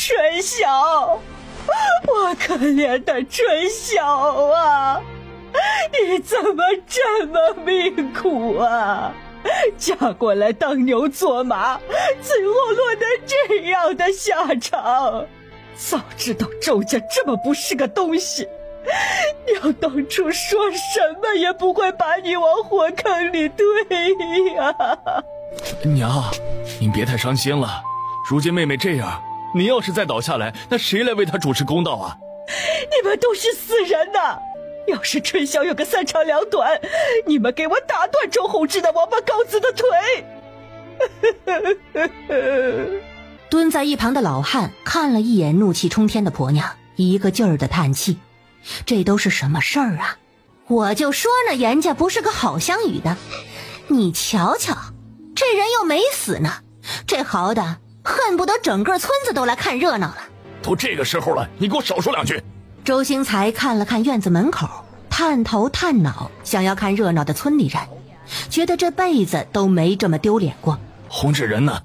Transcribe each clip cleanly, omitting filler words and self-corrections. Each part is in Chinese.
春晓，我可怜的春晓啊，你怎么这么命苦啊？嫁过来当牛做马，最后落得这样的下场。早知道周家这么不是个东西，娘当初说什么也不会把你往火坑里推呀。娘，您别太伤心了，如今妹妹这样，您要是再倒下来，那谁来为她主持公道啊？你们都是死人呐！要是春晓有个三长两短，你们给我打断周宏志的王八羔子的腿！蹲在一旁的老汉看了一眼怒气冲天的婆娘，一个劲儿的叹气。这都是什么事儿啊？我就说呢，严家不是个好相与的。你瞧瞧，这人又没死呢，这嚎的恨不得整个村子都来看热闹了。都这个时候了，你给我少说两句。周兴才看了看院子门口，探头探脑想要看热闹的村里人，觉得这辈子都没这么丢脸过。洪志仁呢？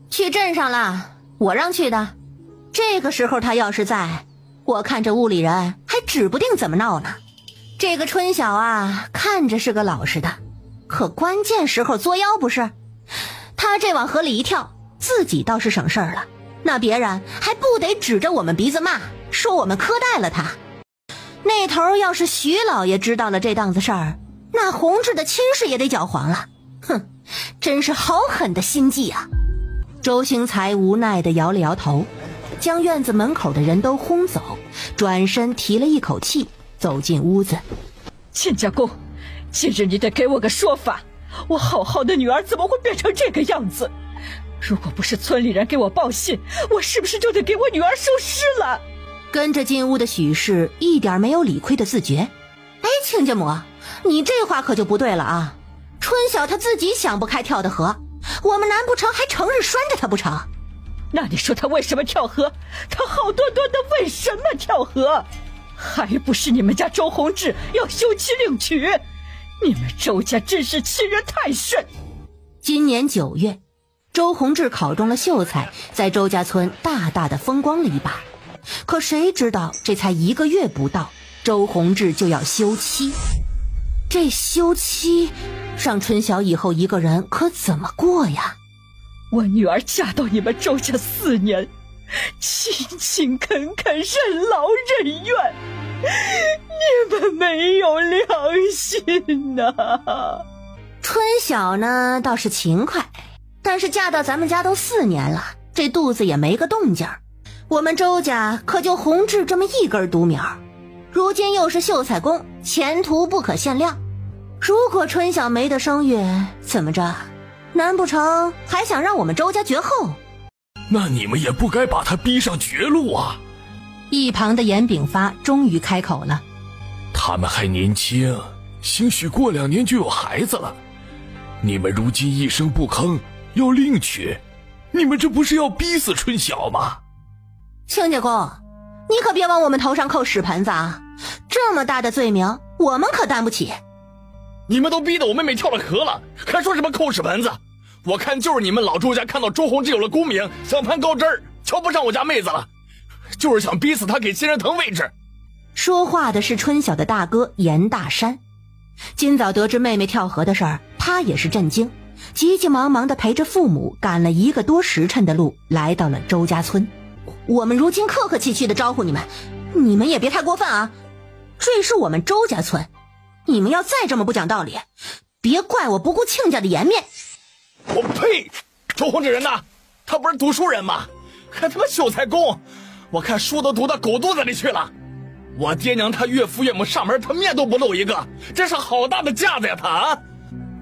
去镇上了，我让去的。这个时候他要是在，我看这屋里人还指不定怎么闹呢。这个春晓啊，看着是个老实的，可关键时候作妖不是？他这往河里一跳，自己倒是省事儿了，那别人还不得指着我们鼻子骂，说我们苛待了他。那头要是徐老爷知道了这档子事儿，那洪志的亲事也得搅黄了。哼，真是好狠的心计啊！周兴才无奈地摇了摇头，将院子门口的人都轰走，转身提了一口气走进屋子。亲家公，今日你得给我个说法，我好好的女儿怎么会变成这个样子？如果不是村里人给我报信，我是不是就得给我女儿收尸了？跟着进屋的许氏一点没有理亏的自觉。哎，亲家母，你这话可就不对了啊！春晓她自己想不开跳的河，我们难不成还成日拴着她不成？那你说她为什么跳河？她好端端的为什么跳河？还不是你们家周宏志要休妻另娶？你们周家真是欺人太甚！今年9月，周宏志考中了秀才，在周家村大大的风光了一把。可谁知道这才1个月不到，周宏志就要休妻。这休妻让春晓以后一个人可怎么过呀？我女儿嫁到你们周家4年，勤勤恳恳，任劳任怨，你们没有良心啊！春晓呢倒是勤快，但是嫁到咱们家都4年了，这肚子也没个动静。我们周家可就宏志这么一根独苗，如今又是秀才公，前途不可限量。如果春晓没得生育，怎么着？难不成还想让我们周家绝后？那你们也不该把他逼上绝路啊！一旁的严炳发终于开口了：他们还年轻，兴许过2年就有孩子了。你们如今一声不吭，要另娶，你们这不是要逼死春晓吗？亲家公，你可别往我们头上扣屎盆子啊！这么大的罪名，我们可担不起。你们都逼得我妹妹跳了河了，还说什么扣屎盆子？我看就是你们老周家看到周宏志有了功名，想攀高枝儿，瞧不上我家妹子了，就是想逼死他给亲人腾位置。说话的是春晓的大哥严大山。今早得知妹妹跳河的事儿，他也是震惊，急急忙忙地陪着父母赶了1个多时辰的路，来到了周家村。我们如今客客气气地招呼你们，你们也别太过分啊！这是我们周家村，你们要再这么不讲道理，别怪我不顾亲家的颜面。我呸！周宏志人呐，他不是读书人吗？还他妈秀才公，我看书都读到狗肚子里去了。我爹娘他岳父岳母上门，他面都不露一个，这是好大的架子呀他啊！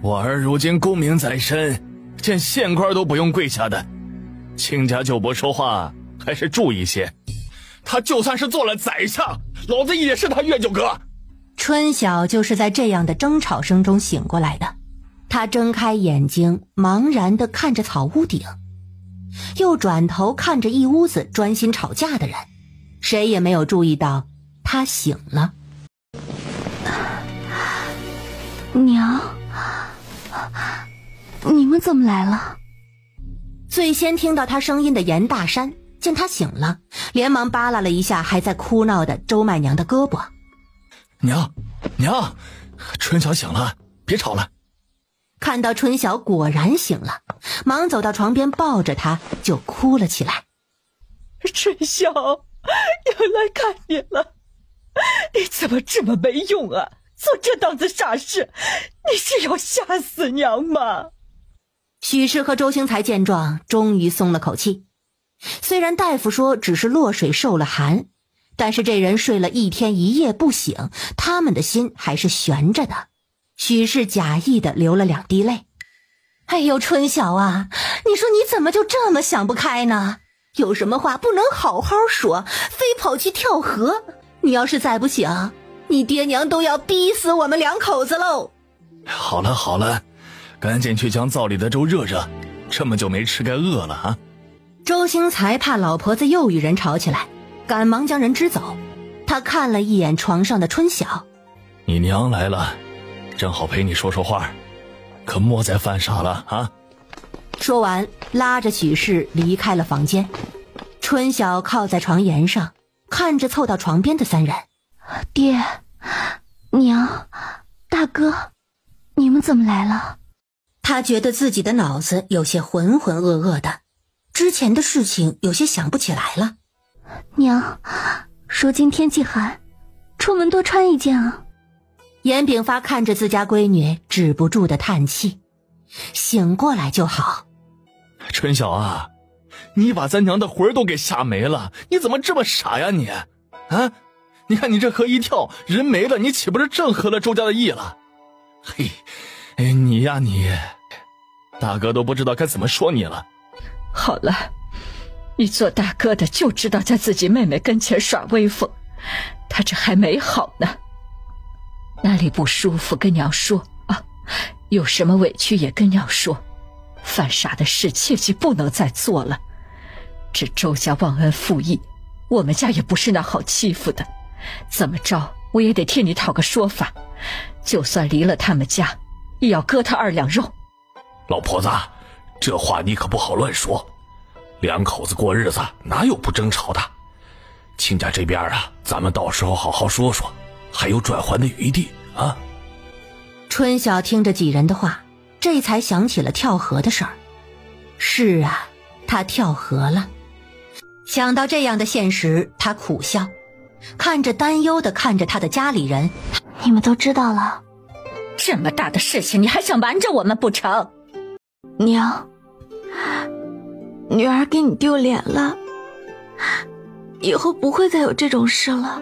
我儿如今功名在身，见县官都不用跪下的，亲家就不说话，还是注意些。他就算是做了宰相，老子也是他岳舅哥。春晓就是在这样的争吵声中醒过来的，他睁开眼睛，茫然地看着草屋顶，又转头看着一屋子专心吵架的人，谁也没有注意到他醒了。娘，你们怎么来了？最先听到他声音的严大山见他醒了，连忙扒拉了一下还在哭闹的周麦娘的胳膊。娘，春晓醒了，别吵了。看到春晓果然醒了，忙走到床边抱着她就哭了起来。春晓，又来看你了，你怎么这么没用啊？做这档子傻事，你是要吓死娘吗？许氏和周兴才见状，终于松了口气。虽然大夫说只是落水受了寒，但是这人睡了1天1夜不醒，他们的心还是悬着的。许氏假意的流了2滴泪。哎呦，春晓啊，你说你怎么就这么想不开呢？有什么话不能好好说，非跑去跳河？你要是再不醒，你爹娘都要逼死我们2口子喽。好了，赶紧去将灶里的粥热热，这么久没吃该饿了啊。周兴才怕老婆子又与人吵起来，赶忙将人支走。他看了一眼床上的春晓，你娘来了，正好陪你说说话，可莫再犯傻了啊。说完拉着许氏离开了房间。春晓靠在床沿上，看着凑到床边的3人。爹娘大哥，你们怎么来了？他觉得自己的脑子有些浑浑噩噩的，之前的事情有些想不起来了。娘，如今天气寒，出门多穿一件啊。严炳发看着自家闺女，止不住的叹气。醒过来就好。春晓啊，你把咱娘的魂都给吓没了，你怎么这么傻呀你？啊，你看你这河一跳，人没了，你岂不是正合了周家的意了？嘿，你呀你，大哥都不知道该怎么说你了。好了，你做大哥的就知道在自己妹妹跟前耍威风，她这还没好呢。哪里不舒服跟娘说啊，有什么委屈也跟娘说，犯傻的事切记不能再做了。这周家忘恩负义，我们家也不是那好欺负的，怎么着我也得替你讨个说法，就算离了他们家，也要割他2两肉。老婆子，这话你可不好乱说，2口子过日子哪有不争吵的？亲家这边啊，咱们到时候好好说说，还有转圜的余地啊。春晓听着几人的话，这才想起了跳河的事儿。是啊，他跳河了。想到这样的现实，他苦笑，看着担忧的看着他的家里人。你们都知道了？这么大的事情你还想瞒着我们不成？娘，女儿给你丢脸了，以后不会再有这种事了。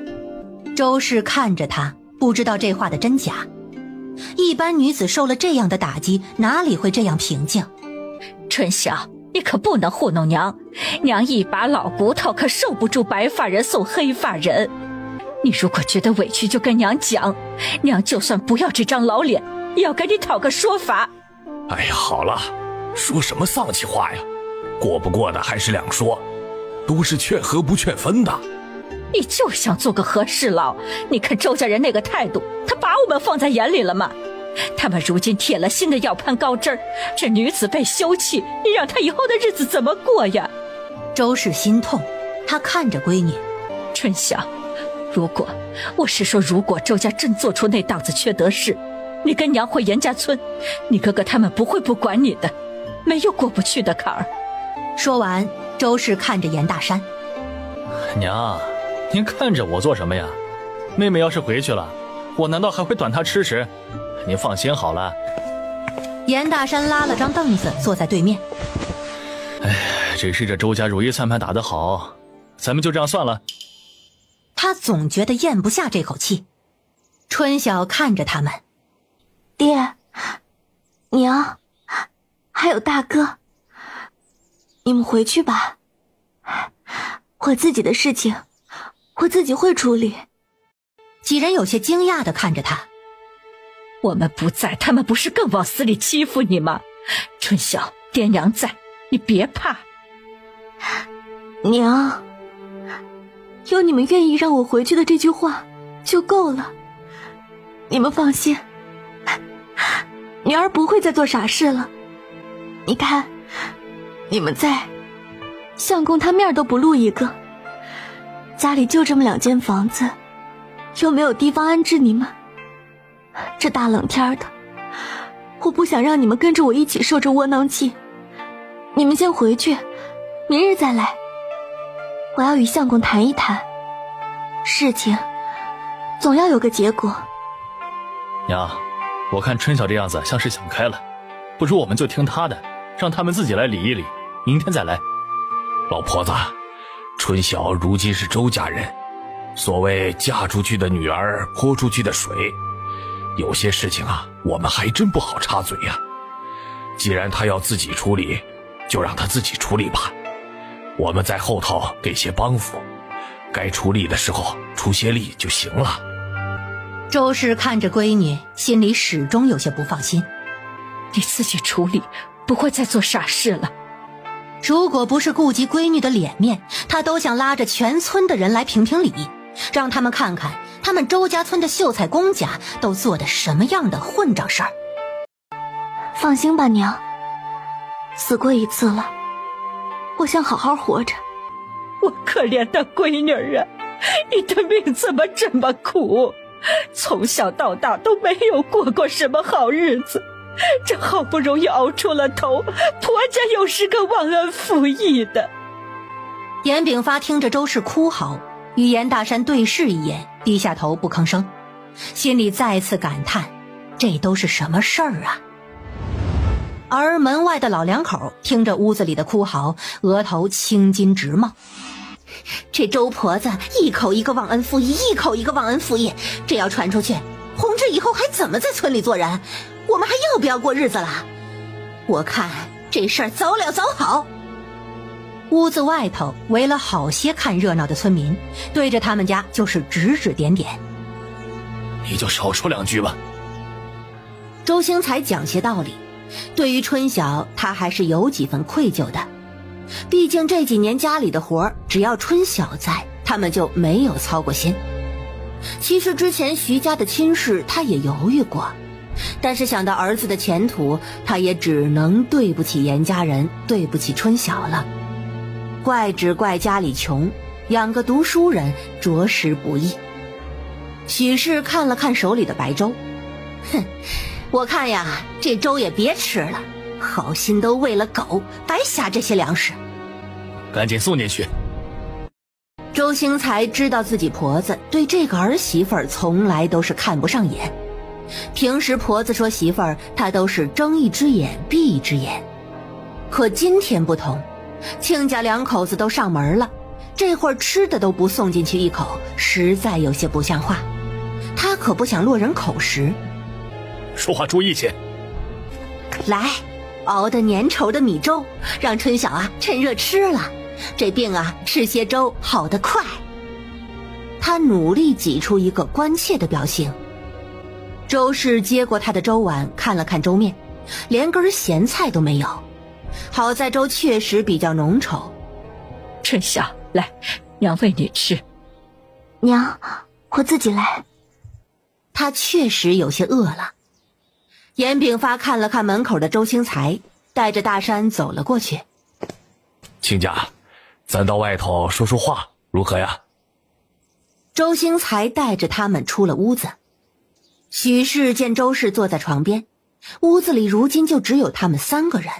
周氏看着他，不知道这话的真假。一般女子受了这样的打击，哪里会这样平静？春晓，你可不能糊弄娘，娘一把老骨头可受不住白发人送黑发人。你如果觉得委屈就跟娘讲，娘就算不要这张老脸，也要给你讨个说法。哎呀，好了，说什么丧气话呀，过不过的还是两说，都是劝和不劝分的。你就想做个和事佬，你看周家人那个态度，他把我们放在眼里了吗？他们如今铁了心的要攀高枝儿，这女子被休弃，你让她以后的日子怎么过呀？周氏心痛，她看着闺女。春晓，如果周家真做出那档子缺德事，你跟娘回严家村，你哥哥他们不会不管你的，没有过不去的坎儿。说完，周氏看着严大山。娘，您看着我做什么呀？妹妹要是回去了，我难道还会短她吃食？您放心好了。严大山拉了张凳子坐在对面。哎，只是这周家如意算盘打得好，咱们就这样算了。他总觉得咽不下这口气。春晓看着他们。爹娘还有大哥，你们回去吧，我自己的事情我自己会处理。几人有些惊讶地看着他。我们不在，他们不是更往死里欺负你吗？春晓，爹娘在，你别怕。娘，有你们愿意让我回去的这句话就够了，你们放心，女儿不会再做傻事了。你看，你们在，相公他面都不露一个，家里就这么2间房子，又没有地方安置你们。这大冷天的，我不想让你们跟着我一起受这窝囊气。你们先回去，明日再来。我要与相公谈一谈，事情总要有个结果。娘，我看春晓这样子像是想开了，不如我们就听他的，让他们自己来理一理，明天再来。老婆子，春晓如今是周家人，所谓嫁出去的女儿泼出去的水，有些事情啊，我们还真不好插嘴呀。既然他要自己处理，就让他自己处理吧，我们在后头给些帮扶，该出力的时候出些力就行了。周氏看着闺女，心里始终有些不放心。你自己处理，不会再做傻事了。如果不是顾及闺女的脸面，他都想拉着全村的人来评评理，让他们看看他们周家村的秀才公家都做的什么样的混账事儿。放心吧，娘，死过一次了，我想好好活着。我可怜的闺女啊，你的命怎么这么苦？从小到大都没有过什么好日子，这好不容易熬出了头，婆家又是个忘恩负义的。严炳发听着周氏哭嚎，与严大山对视一眼，低下头不吭声，心里再次感叹，这都是什么事儿啊？而门外的老两口听着屋子里的哭嚎，额头青筋直冒。这周婆子一口一个忘恩负义，一口一个忘恩负义，这要传出去，红芝以后还怎么在村里做人？我们还要不要过日子了？我看这事儿早了早好。屋子外头围了好些看热闹的村民，对着他们家就是指指点点。你就少说2句吧。周兴才讲些道理，对于春晓他还是有几分愧疚的，毕竟这几年家里的活只要春晓在，他们就没有操过心。其实之前徐家的亲事他也犹豫过，但是想到儿子的前途，他也只能对不起严家人，对不起春晓了。怪只怪家里穷，养个读书人着实不易。许氏看了看手里的白粥，哼，我看呀，这粥也别吃了，好心都喂了狗，白瞎这些粮食。赶紧送进去。周兴才知道自己婆子对这个儿媳妇儿从来都是看不上眼，平时婆子说媳妇儿，他都是睁一只眼闭一只眼。可今天不同，亲家2口子都上门了，这会儿吃的都不送进去一口，实在有些不像话。他可不想落人口实。说话注意些。来，熬的粘稠的米粥，让春晓啊趁热吃了，这病啊吃些粥好得快。他努力挤出一个关切的表情。周氏接过他的粥碗，看了看粥面，连根咸菜都没有。好在粥确实比较浓稠。春晓，来，娘喂你吃。娘，我自己来。他确实有些饿了。严炳发看了看门口的周兴才，带着大山走了过去。亲家，咱到外头说说话如何呀？周兴才带着他们出了屋子。许氏见周氏坐在床边，屋子里如今就只有他们3个人，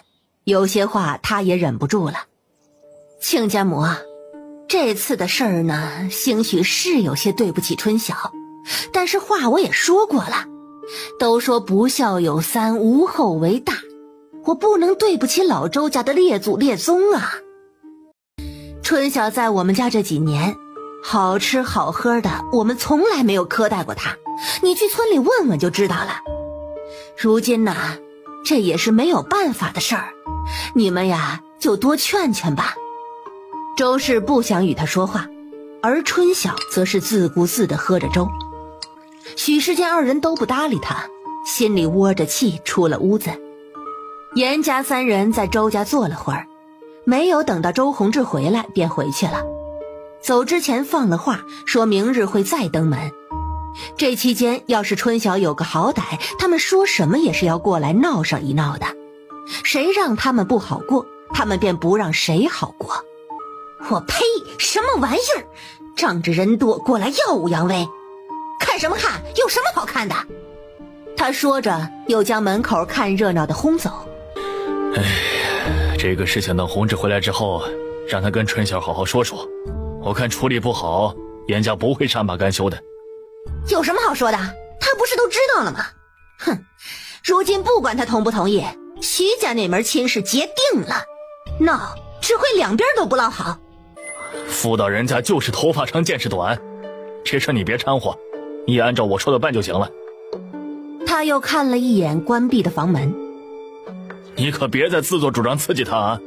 有些话他也忍不住了。亲家母啊，这次的事儿呢，兴许是有些对不起春晓，但是话我也说过了，都说不孝有3，无后为大，我不能对不起老周家的列祖列宗啊。春晓在我们家这几年，好吃好喝的，我们从来没有苛待过他，你去村里问问就知道了。如今呢，这也是没有办法的事儿，你们呀就多劝劝吧。周氏不想与他说话，而春晓则是自顾自地喝着粥。许氏见2人都不搭理他，心里窝着气，出了屋子。严家3人在周家坐了会儿，没有等到周弘志回来便回去了。走之前放了话，说明日会再登门。这期间要是春晓有个好歹，他们说什么也是要过来闹上一闹的。谁让他们不好过，他们便不让谁好过。我呸！什么玩意儿？仗着人多过来耀武扬威，看什么看？有什么好看的？他说着，又将门口看热闹的轰走。这个事情等弘志回来之后，让他跟春晓好好说说。我看处理不好，严家不会善罢甘休的。有什么好说的？他不是都知道了吗？哼，如今不管他同不同意，徐家那门亲事结定了，闹只会两边都不落好。妇道人家就是头发长见识短，这事你别掺和，你也按照我说的办就行了。他又看了一眼关闭的房门，你可别再自作主张刺激他啊！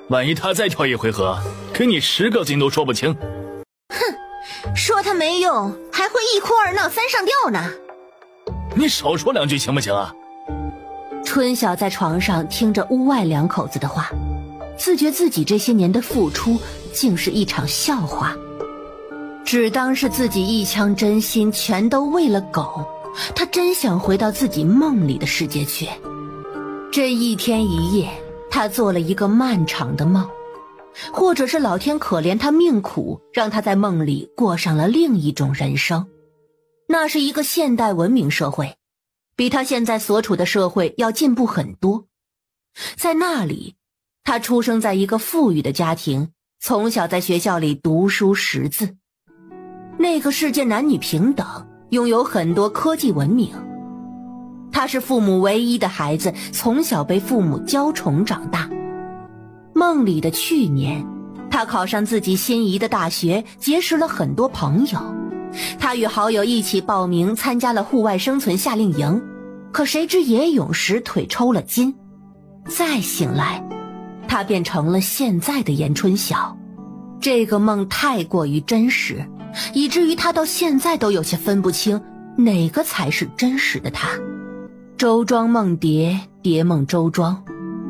万一他再跳一回合，给你10个金都说不清。哼，说他没用，还会一哭二闹三上吊呢。你少说2句行不行啊？春晓在床上听着屋外2口子的话，自觉自己这些年的付出竟是一场笑话，只当是自己一腔真心全都为了狗。他真想回到自己梦里的世界去。这一天一夜，他做了一个漫长的梦，或者是老天可怜他命苦，让他在梦里过上了另一种人生。那是一个现代文明社会，比他现在所处的社会要进步很多。在那里，他出生在一个富裕的家庭，从小在学校里读书识字。那个世界男女平等，拥有很多科技文明。他是父母唯一的孩子，从小被父母娇宠长大。梦里的去年，他考上自己心仪的大学，结识了很多朋友。他与好友一起报名参加了户外生存夏令营，可谁知野泳时腿抽了筋。再醒来，他变成了现在的严春晓。这个梦太过于真实，以至于他到现在都有些分不清哪个才是真实的他。周庄梦蝶，蝶梦周庄，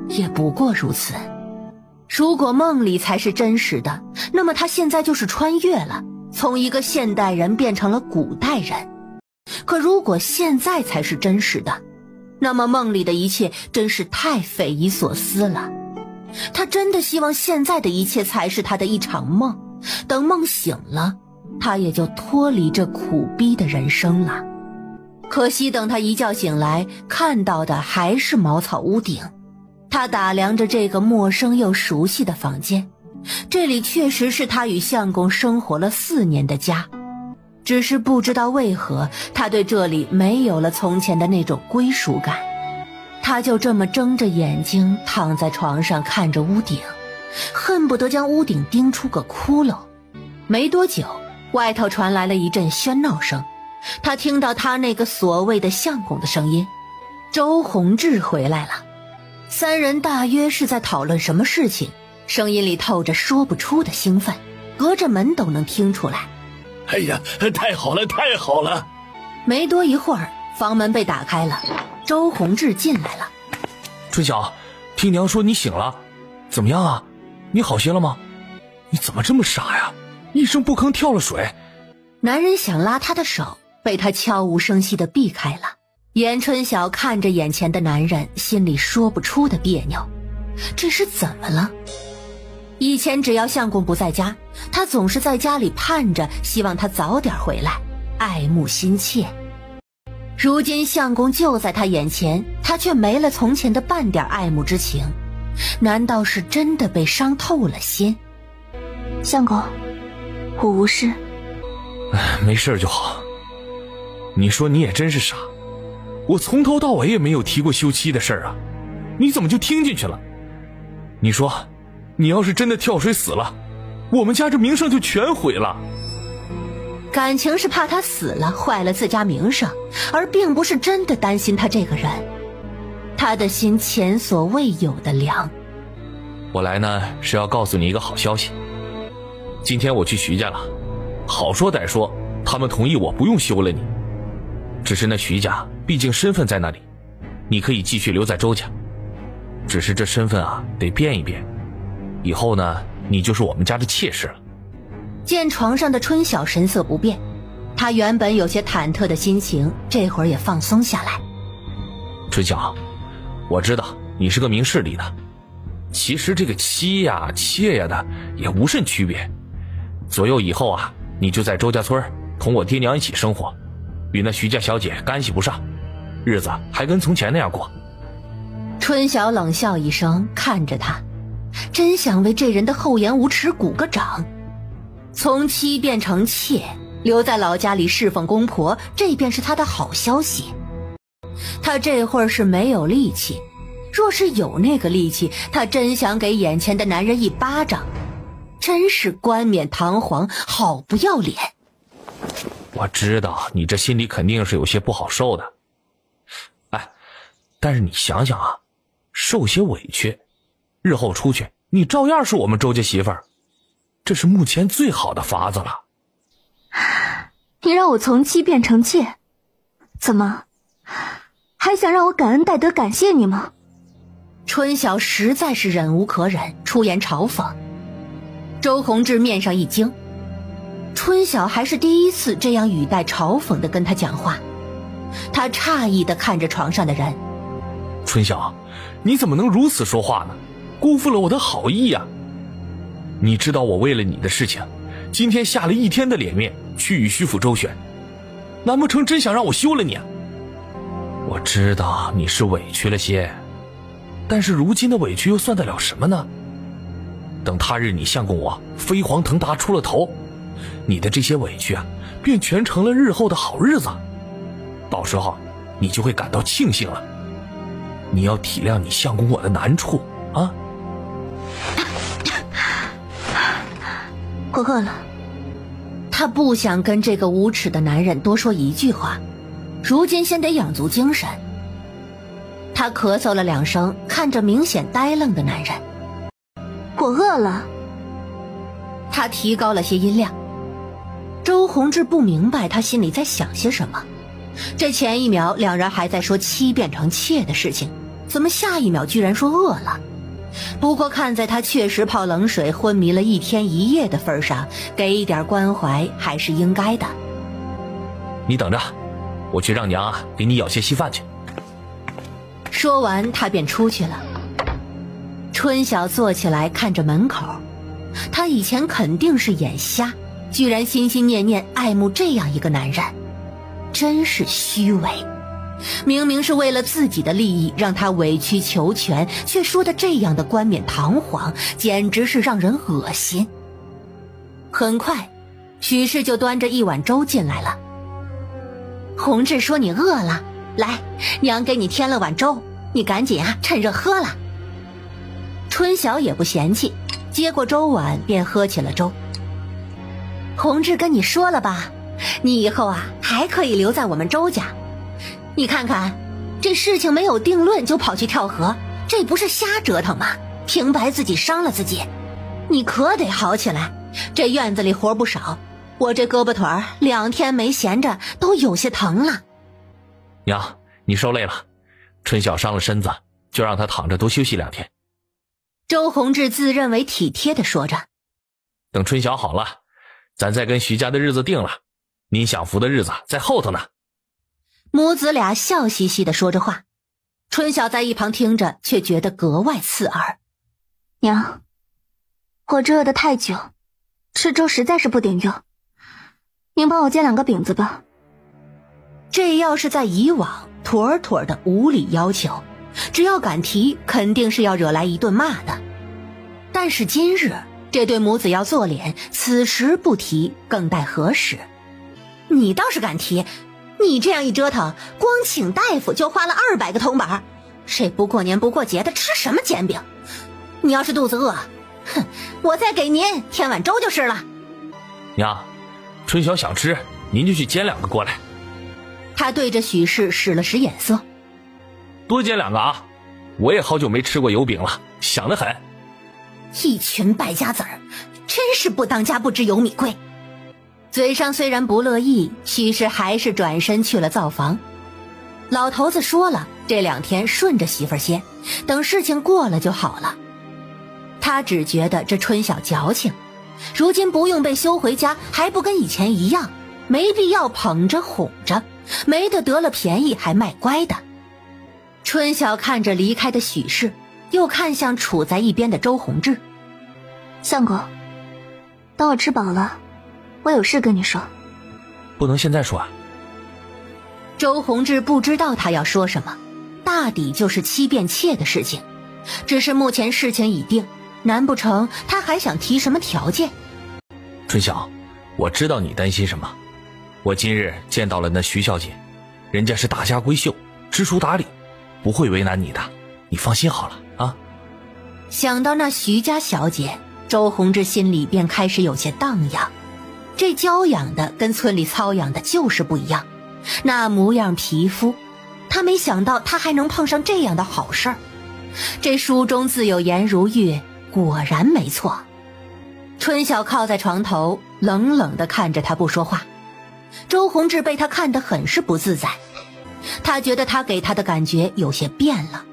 也不过如此。如果梦里才是真实的，那么他现在就是穿越了，从一个现代人变成了古代人。可如果现在才是真实的，那么梦里的一切真是太匪夷所思了。他真的希望现在的一切才是他的一场梦，等梦醒了，他也就脱离这苦逼的人生了。可惜等他一觉醒来，看到的还是茅草屋顶。他打量着这个陌生又熟悉的房间，这里确实是他与相公生活了4年的家，只是不知道为何他对这里没有了从前的那种归属感。他就这么睁着眼睛躺在床上看着屋顶，恨不得将屋顶钉出个窟窿。没多久，外头传来了一阵喧闹声，他听到他那个所谓的相公的声音，周弘志回来了。3人大约是在讨论什么事情，声音里透着说不出的兴奋，隔着门都能听出来。哎呀，太好了，太好了！没多一会儿，房门被打开了，周弘志进来了。春晓，听娘说你醒了，怎么样啊？你好些了吗？你怎么这么傻呀？一声不吭跳了水。男人想拉他的手，被他悄无声息地避开了。严春晓看着眼前的男人，心里说不出的别扭，这是怎么了？以前只要相公不在家，他总是在家里盼着，希望他早点回来，爱慕心切。如今相公就在他眼前，他却没了从前的半点爱慕之情，难道是真的被伤透了心？相公，我无事。没事就好。你说你也真是傻，我从头到尾也没有提过休妻的事儿啊，你怎么就听进去了？你说你要是真的跳水死了，我们家这名声就全毁了。感情是怕他死了坏了自家名声，而并不是真的担心他这个人。他的心前所未有的凉。我来呢是要告诉你一个好消息，今天我去徐家了，好说歹说他们同意我不用休了你，只是那徐家毕竟身份在那里，你可以继续留在周家，只是这身份啊得变一变，以后呢你就是我们家的妾室了。见床上的春晓神色不变，他原本有些忐忑的心情这会儿也放松下来。春晓，我知道你是个明事理的，其实这个妻呀、妾呀的也无甚区别。左右以后啊，你就在周家村同我爹娘一起生活，与那徐家小姐干系不上，日子还跟从前那样过。春晓冷笑一声，看着他，真想为这人的厚颜无耻鼓个掌。从妻变成妾，留在老家里侍奉公婆，这便是他的好消息。他这会儿是没有力气，若是有那个力气，他真想给眼前的男人一巴掌。真是冠冕堂皇，好不要脸。我知道你这心里肯定是有些不好受的，但是你想想啊，受些委屈，日后出去你照样是我们周家媳妇儿，这是目前最好的法子了。你让我从妻变成妾，怎么还想让我感恩戴德感谢你吗？春晓实在是忍无可忍，出言嘲讽。周宏志面上一惊，春晓还是第一次这样语带嘲讽地跟他讲话。他诧异地看着床上的人。春晓，你怎么能如此说话呢？辜负了我的好意呀！你知道我为了你的事情，今天下了一天的脸面去与徐府周旋，难不成真想让我休了你啊？我知道你是委屈了些，但是如今的委屈又算得了什么呢？等他日你相公我飞黄腾达出了头，你的这些委屈啊，便全成了日后的好日子，到时候你就会感到庆幸了。你要体谅你相公我的难处啊！我饿了。他不想跟这个无耻的男人多说一句话，如今先得养足精神。他咳嗽了2声，看着明显呆愣的男人。我饿了。他提高了些音量。周宏志不明白他心里在想些什么，这前一秒两人还在说妻变成妾的事情，怎么下一秒居然说饿了？不过看在他确实泡冷水昏迷了1天1夜的份上，给一点关怀还是应该的。你等着，我去让娘啊给你舀些稀饭去。说完他便出去了。春晓坐起来看着门口，他以前肯定是眼瞎，居然心心念念爱慕这样一个男人，真是虚伪。明明是为了自己的利益让他委曲求全，却说的这样的冠冕堂皇，简直是让人恶心。很快许氏就端着一碗粥进来了。宏志说你饿了，来，娘给你添了碗粥，你赶紧啊趁热喝了。春晓也不嫌弃，接过粥碗便喝起了粥。宏志跟你说了吧，你以后啊还可以留在我们周家。你看看，这事情没有定论就跑去跳河，这不是瞎折腾吗？平白自己伤了自己。你可得好起来，这院子里活不少，我这胳膊腿儿2天没闲着都有些疼了。娘，你受累了，春晓伤了身子，就让他躺着多休息2天。周宏志自认为体贴地说着。等春晓好了，咱再跟徐家的日子定了，您享福的日子在后头呢。母子俩笑嘻嘻地说着话，春晓在一旁听着却觉得格外刺耳。娘，我这饿得太久，吃粥实在是不顶用，您帮我煎2个饼子吧。这要是在以往，妥妥的无理要求，只要敢提肯定是要惹来一顿骂的。但是今日这对母子要做脸，此时不提更待何时？你倒是敢提，你这样一折腾，光请大夫就花了200个铜板，谁不过年不过节的吃什么煎饼？你要是肚子饿，哼，我再给您添碗粥就是了。娘，春晓想吃，您就去煎2个过来。他对着许氏使了使眼色。多煎2个啊，我也好久没吃过油饼了，想得很。一群败家子儿，真是不当家不知油米贵。嘴上虽然不乐意，许氏还是转身去了灶房。老头子说了，这2天顺着媳妇儿些，等事情过了就好了。他只觉得这春晓矫情，如今不用被休回家，还不跟以前一样，没必要捧着哄着，没得得了便宜还卖乖的。春晓看着离开的许氏，又看向杵在一边的周宏志。相公，等我吃饱了，我有事跟你说。不能现在说啊。周宏志不知道他要说什么，大抵就是妻变妾的事情，只是目前事情已定，难不成他还想提什么条件？春晓，我知道你担心什么。我今日见到了那徐小姐，人家是大家闺秀，知书达理，不会为难你的，你放心好了啊。想到那徐家小姐，周宏志心里便开始有些荡漾。这娇养的跟村里操养的就是不一样，那模样皮肤，他没想到他还能碰上这样的好事儿。这书中自有颜如玉，果然没错。春晓靠在床头，冷冷地看着他不说话。周宏志被他看得很是不自在，他觉得他给他的感觉有些变了，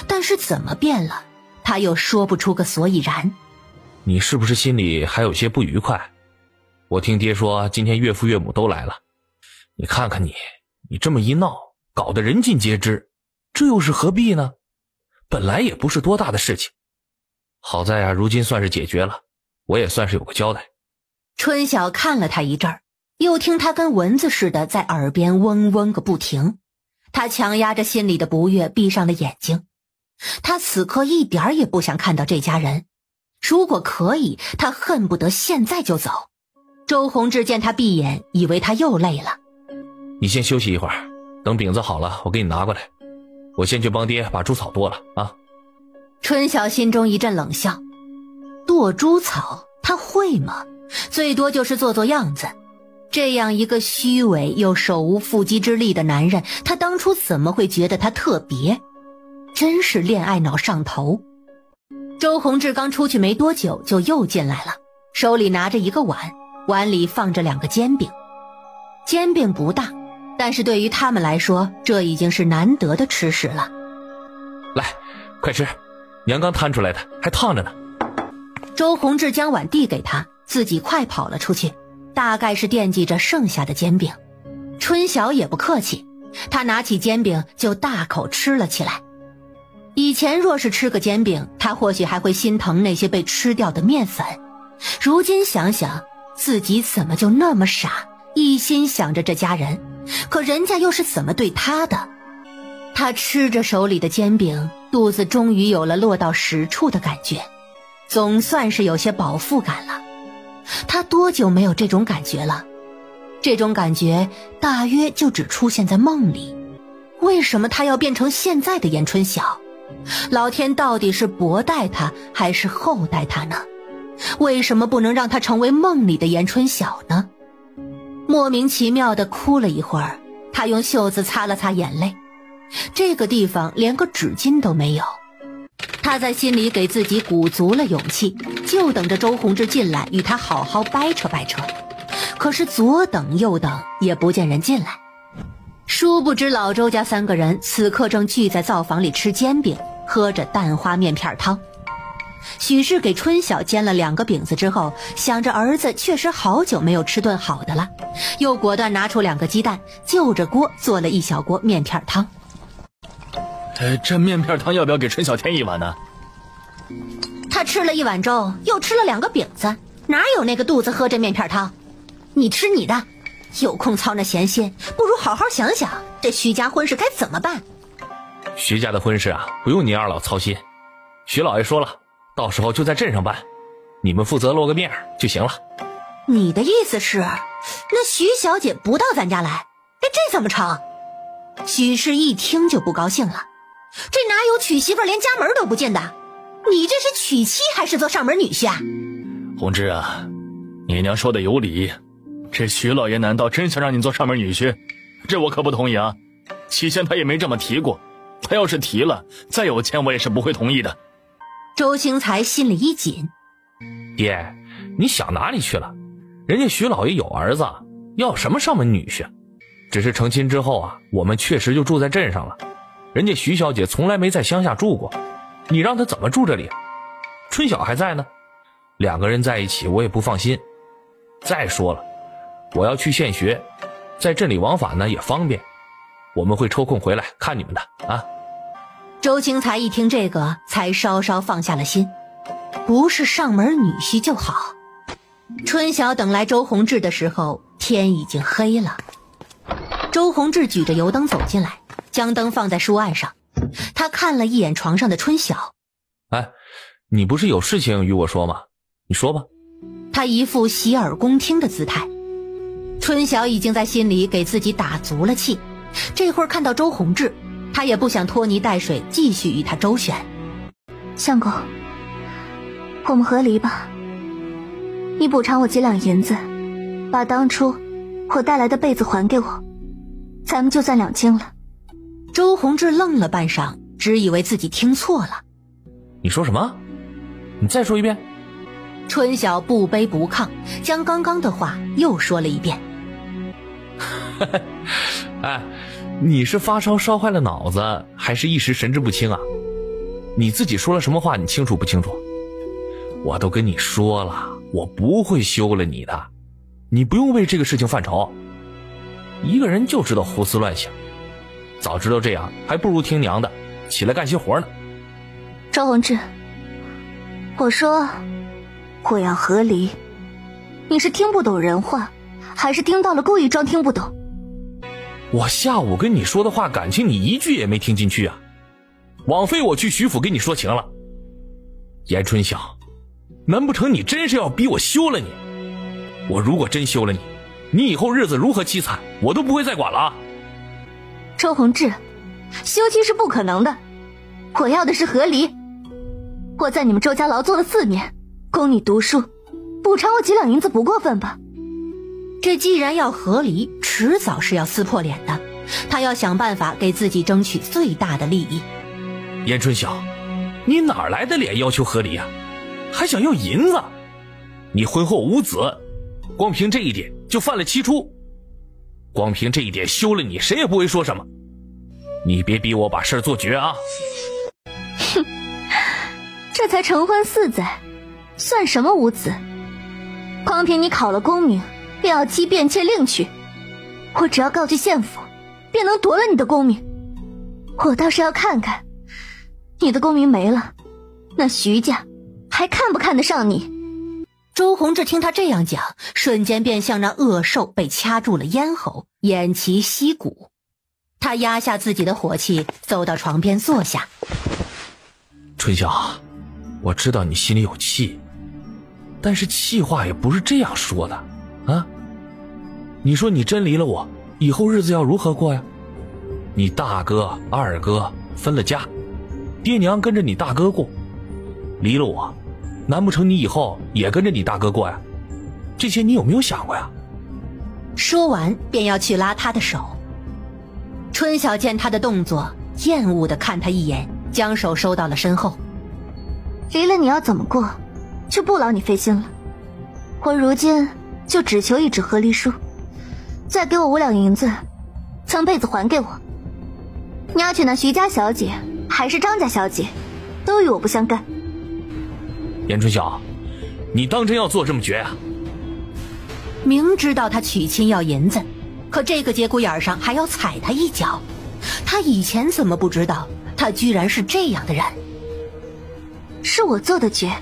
但是怎么变了，他又说不出个所以然。你是不是心里还有些不愉快？我听爹说今天岳父岳母都来了，你看看你这么一闹，搞得人尽皆知，这又是何必呢？本来也不是多大的事情，好在啊，如今算是解决了，我也算是有个交代。春晓看了他一阵儿，又听他跟蚊子似的在耳边嗡嗡个不停，他强压着心里的不悦，闭上了眼睛。他此刻一点儿也不想看到这家人，如果可以，他恨不得现在就走。周宏志见他闭眼，以为他又累了。你先休息一会儿，等饼子好了我给你拿过来，我先去帮爹把猪草剁了啊。春晓心中一阵冷笑，剁猪草他会吗？最多就是做做样子。这样一个虚伪又手无缚鸡之力的男人，他当初怎么会觉得他特别？真是恋爱脑上头。周宏志刚出去没多久就又进来了，手里拿着一个碗，碗里放着2个煎饼。煎饼不大，但是对于他们来说，这已经是难得的吃食了。来，快吃，娘刚摊出来的，还烫着呢。周宏志将碗递给他，自己快跑了出去，大概是惦记着剩下的煎饼。春晓也不客气，他拿起煎饼就大口吃了起来。以前若是吃个煎饼，他或许还会心疼那些被吃掉的面粉，如今想想自己怎么就那么傻，一心想着这家人，可人家又是怎么对他的。他吃着手里的煎饼，肚子终于有了落到实处的感觉，总算是有些饱腹感了。他多久没有这种感觉了？这种感觉大约就只出现在梦里。为什么他要变成现在的严春晓？老天到底是薄待他还是厚待他呢？为什么不能让他成为梦里的严春晓呢？莫名其妙地哭了一会儿，他用袖子擦了擦眼泪。这个地方连个纸巾都没有。他在心里给自己鼓足了勇气，就等着周宏志进来与他好好掰扯掰扯。可是左等右等也不见人进来。殊不知老周家3个人此刻正聚在灶房里吃煎饼，喝着蛋花面片汤。许氏给春晓煎了2个饼子之后，想着儿子确实好久没有吃顿好的了，又果断拿出2个鸡蛋，就着锅做了1小锅面片汤。这面片汤要不要给春晓添1碗呢？他吃了1碗粥，又吃了2个饼子，哪有那个肚子喝这面片汤？你吃你的，有空操那闲心，不如好好想想这徐家婚事该怎么办。徐家的婚事啊，不用你2老操心，徐老爷说了，到时候就在镇上办，你们负责露个面就行了。你的意思是，那徐小姐不到咱家来？这怎么成？许氏一听就不高兴了，这哪有娶媳妇连家门都不进的？你这是娶妻还是做上门女婿啊？宏志啊，你娘说的有理，这徐老爷难道真想让你做上门女婿？这我可不同意啊！起先他也没这么提过，他要是提了，再有钱我也是不会同意的。周兴才心里一紧，爹，你想哪里去了？人家徐老爷有儿子，要什么上门女婿？只是成亲之后啊，我们确实就住在镇上了，人家徐小姐从来没在乡下住过，你让她怎么住这里？春晓还在呢，2个人在一起我也不放心。再说了，我要去县学，在镇里往返呢也方便，我们会抽空回来看你们的啊。周清才一听这个，才稍稍放下了心，不是上门女婿就好。春晓等来周宏志的时候，天已经黑了。周宏志举着油灯走进来，将灯放在书案上。他看了一眼床上的春晓，哎，你不是有事情与我说吗？你说吧。他一副洗耳恭听的姿态。春晓已经在心里给自己打足了气，这会儿看到周宏志，他也不想拖泥带水继续与他周旋。相公，我们和离吧，你补偿我几两银子，把当初我带来的被子还给我，咱们就算两清了。周宏志愣了半晌，只以为自己听错了。你说什么？你再说一遍。春晓不卑不亢，将刚刚的话又说了一遍。哎，你是发烧烧坏了脑子，还是一时神志不清啊？你自己说了什么话，你清楚不清楚？我都跟你说了，我不会休了你的，你不用为这个事情犯愁。一个人就知道胡思乱想，早知道这样，还不如听娘的，起来干些活呢。周宏志，我说我要和离，你是听不懂人话，还是听到了故意装听不懂？我下午跟你说的话，感情你一句也没听进去啊！枉费我去徐府跟你说情了。严春晓，难不成你真是要逼我休了你？我如果真休了你，你以后日子如何凄惨，我都不会再管了啊！周宏志，休妻是不可能的，我要的是和离。我在你们周家劳作了4年，供你读书，补偿我几两银子不过分吧？这既然要和离，迟早是要撕破脸的，他要想办法给自己争取最大的利益。严春晓，你哪来的脸要求和离啊？还想要银子？你婚后无子，光凭这一点就犯了7出，光凭这一点休了你，谁也不会说什么。你别逼我把事儿做绝啊！哼，这才成婚4载，算什么无子？光凭你考了功名，便要妻变妾另娶，我只要告去县府，便能夺了你的功名。我倒是要看看，你的功名没了，那徐家还看不看得上你？周宏志听他这样讲，瞬间便像那恶兽被掐住了咽喉，偃旗息鼓。他压下自己的火气，走到床边坐下。春晓，我知道你心里有气，但是气话也不是这样说的啊！你说你真离了我，以后日子要如何过呀？你大哥、二哥分了家，爹娘跟着你大哥过，离了我，难不成你以后也跟着你大哥过呀？这些你有没有想过呀？说完便要去拉他的手。春晓见他的动作，厌恶地看他一眼，将手收到了身后。离了你要怎么过，就不劳你费心了。我如今就只求一纸和离书，再给我5两银子，将被子还给我。你要娶那徐家小姐还是张家小姐，都与我不相干。严春晓，你当真要做这么绝啊？明知道他娶亲要银子，可这个节骨眼上还要踩他一脚，他以前怎么不知道他居然是这样的人？是我做的绝，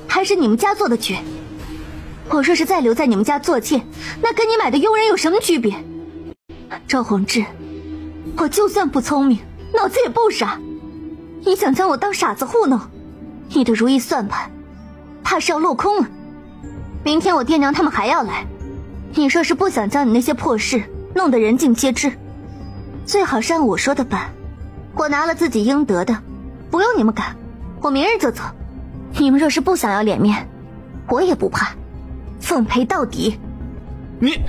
还是你们家做的绝？我若是再留在你们家做妾，那跟你买的佣人有什么区别？赵宏志，我就算不聪明，脑子也不傻，你想将我当傻子糊弄，你的如意算盘怕是要落空了。明天我爹娘他们还要来，你若是不想将你那些破事弄得人尽皆知，最好是按我说的办。我拿了自己应得的，不用你们赶，我明日就走。你们若是不想要脸面，我也不怕，奉陪到底。你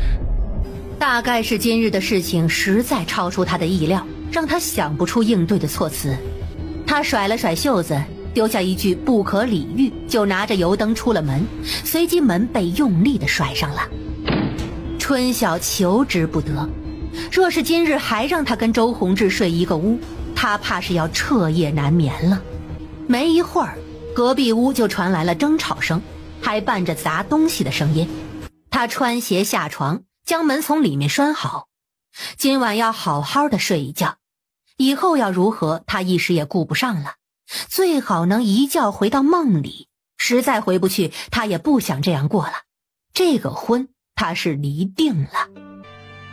大概是今日的事情实在超出他的意料，让他想不出应对的措辞。他甩了甩袖子，丢下一句不可理喻，就拿着油灯出了门，随即门被用力地甩上了。春晓求之不得，若是今日还让他跟周宏志睡一个屋，他怕是要彻夜难眠了。没一会儿，隔壁屋就传来了争吵声，还伴着砸东西的声音。他穿鞋下床，将门从里面拴好，今晚要好好的睡一觉。以后要如何，他一时也顾不上了，最好能一觉回到梦里。实在回不去，他也不想这样过了。这个婚他是离定了。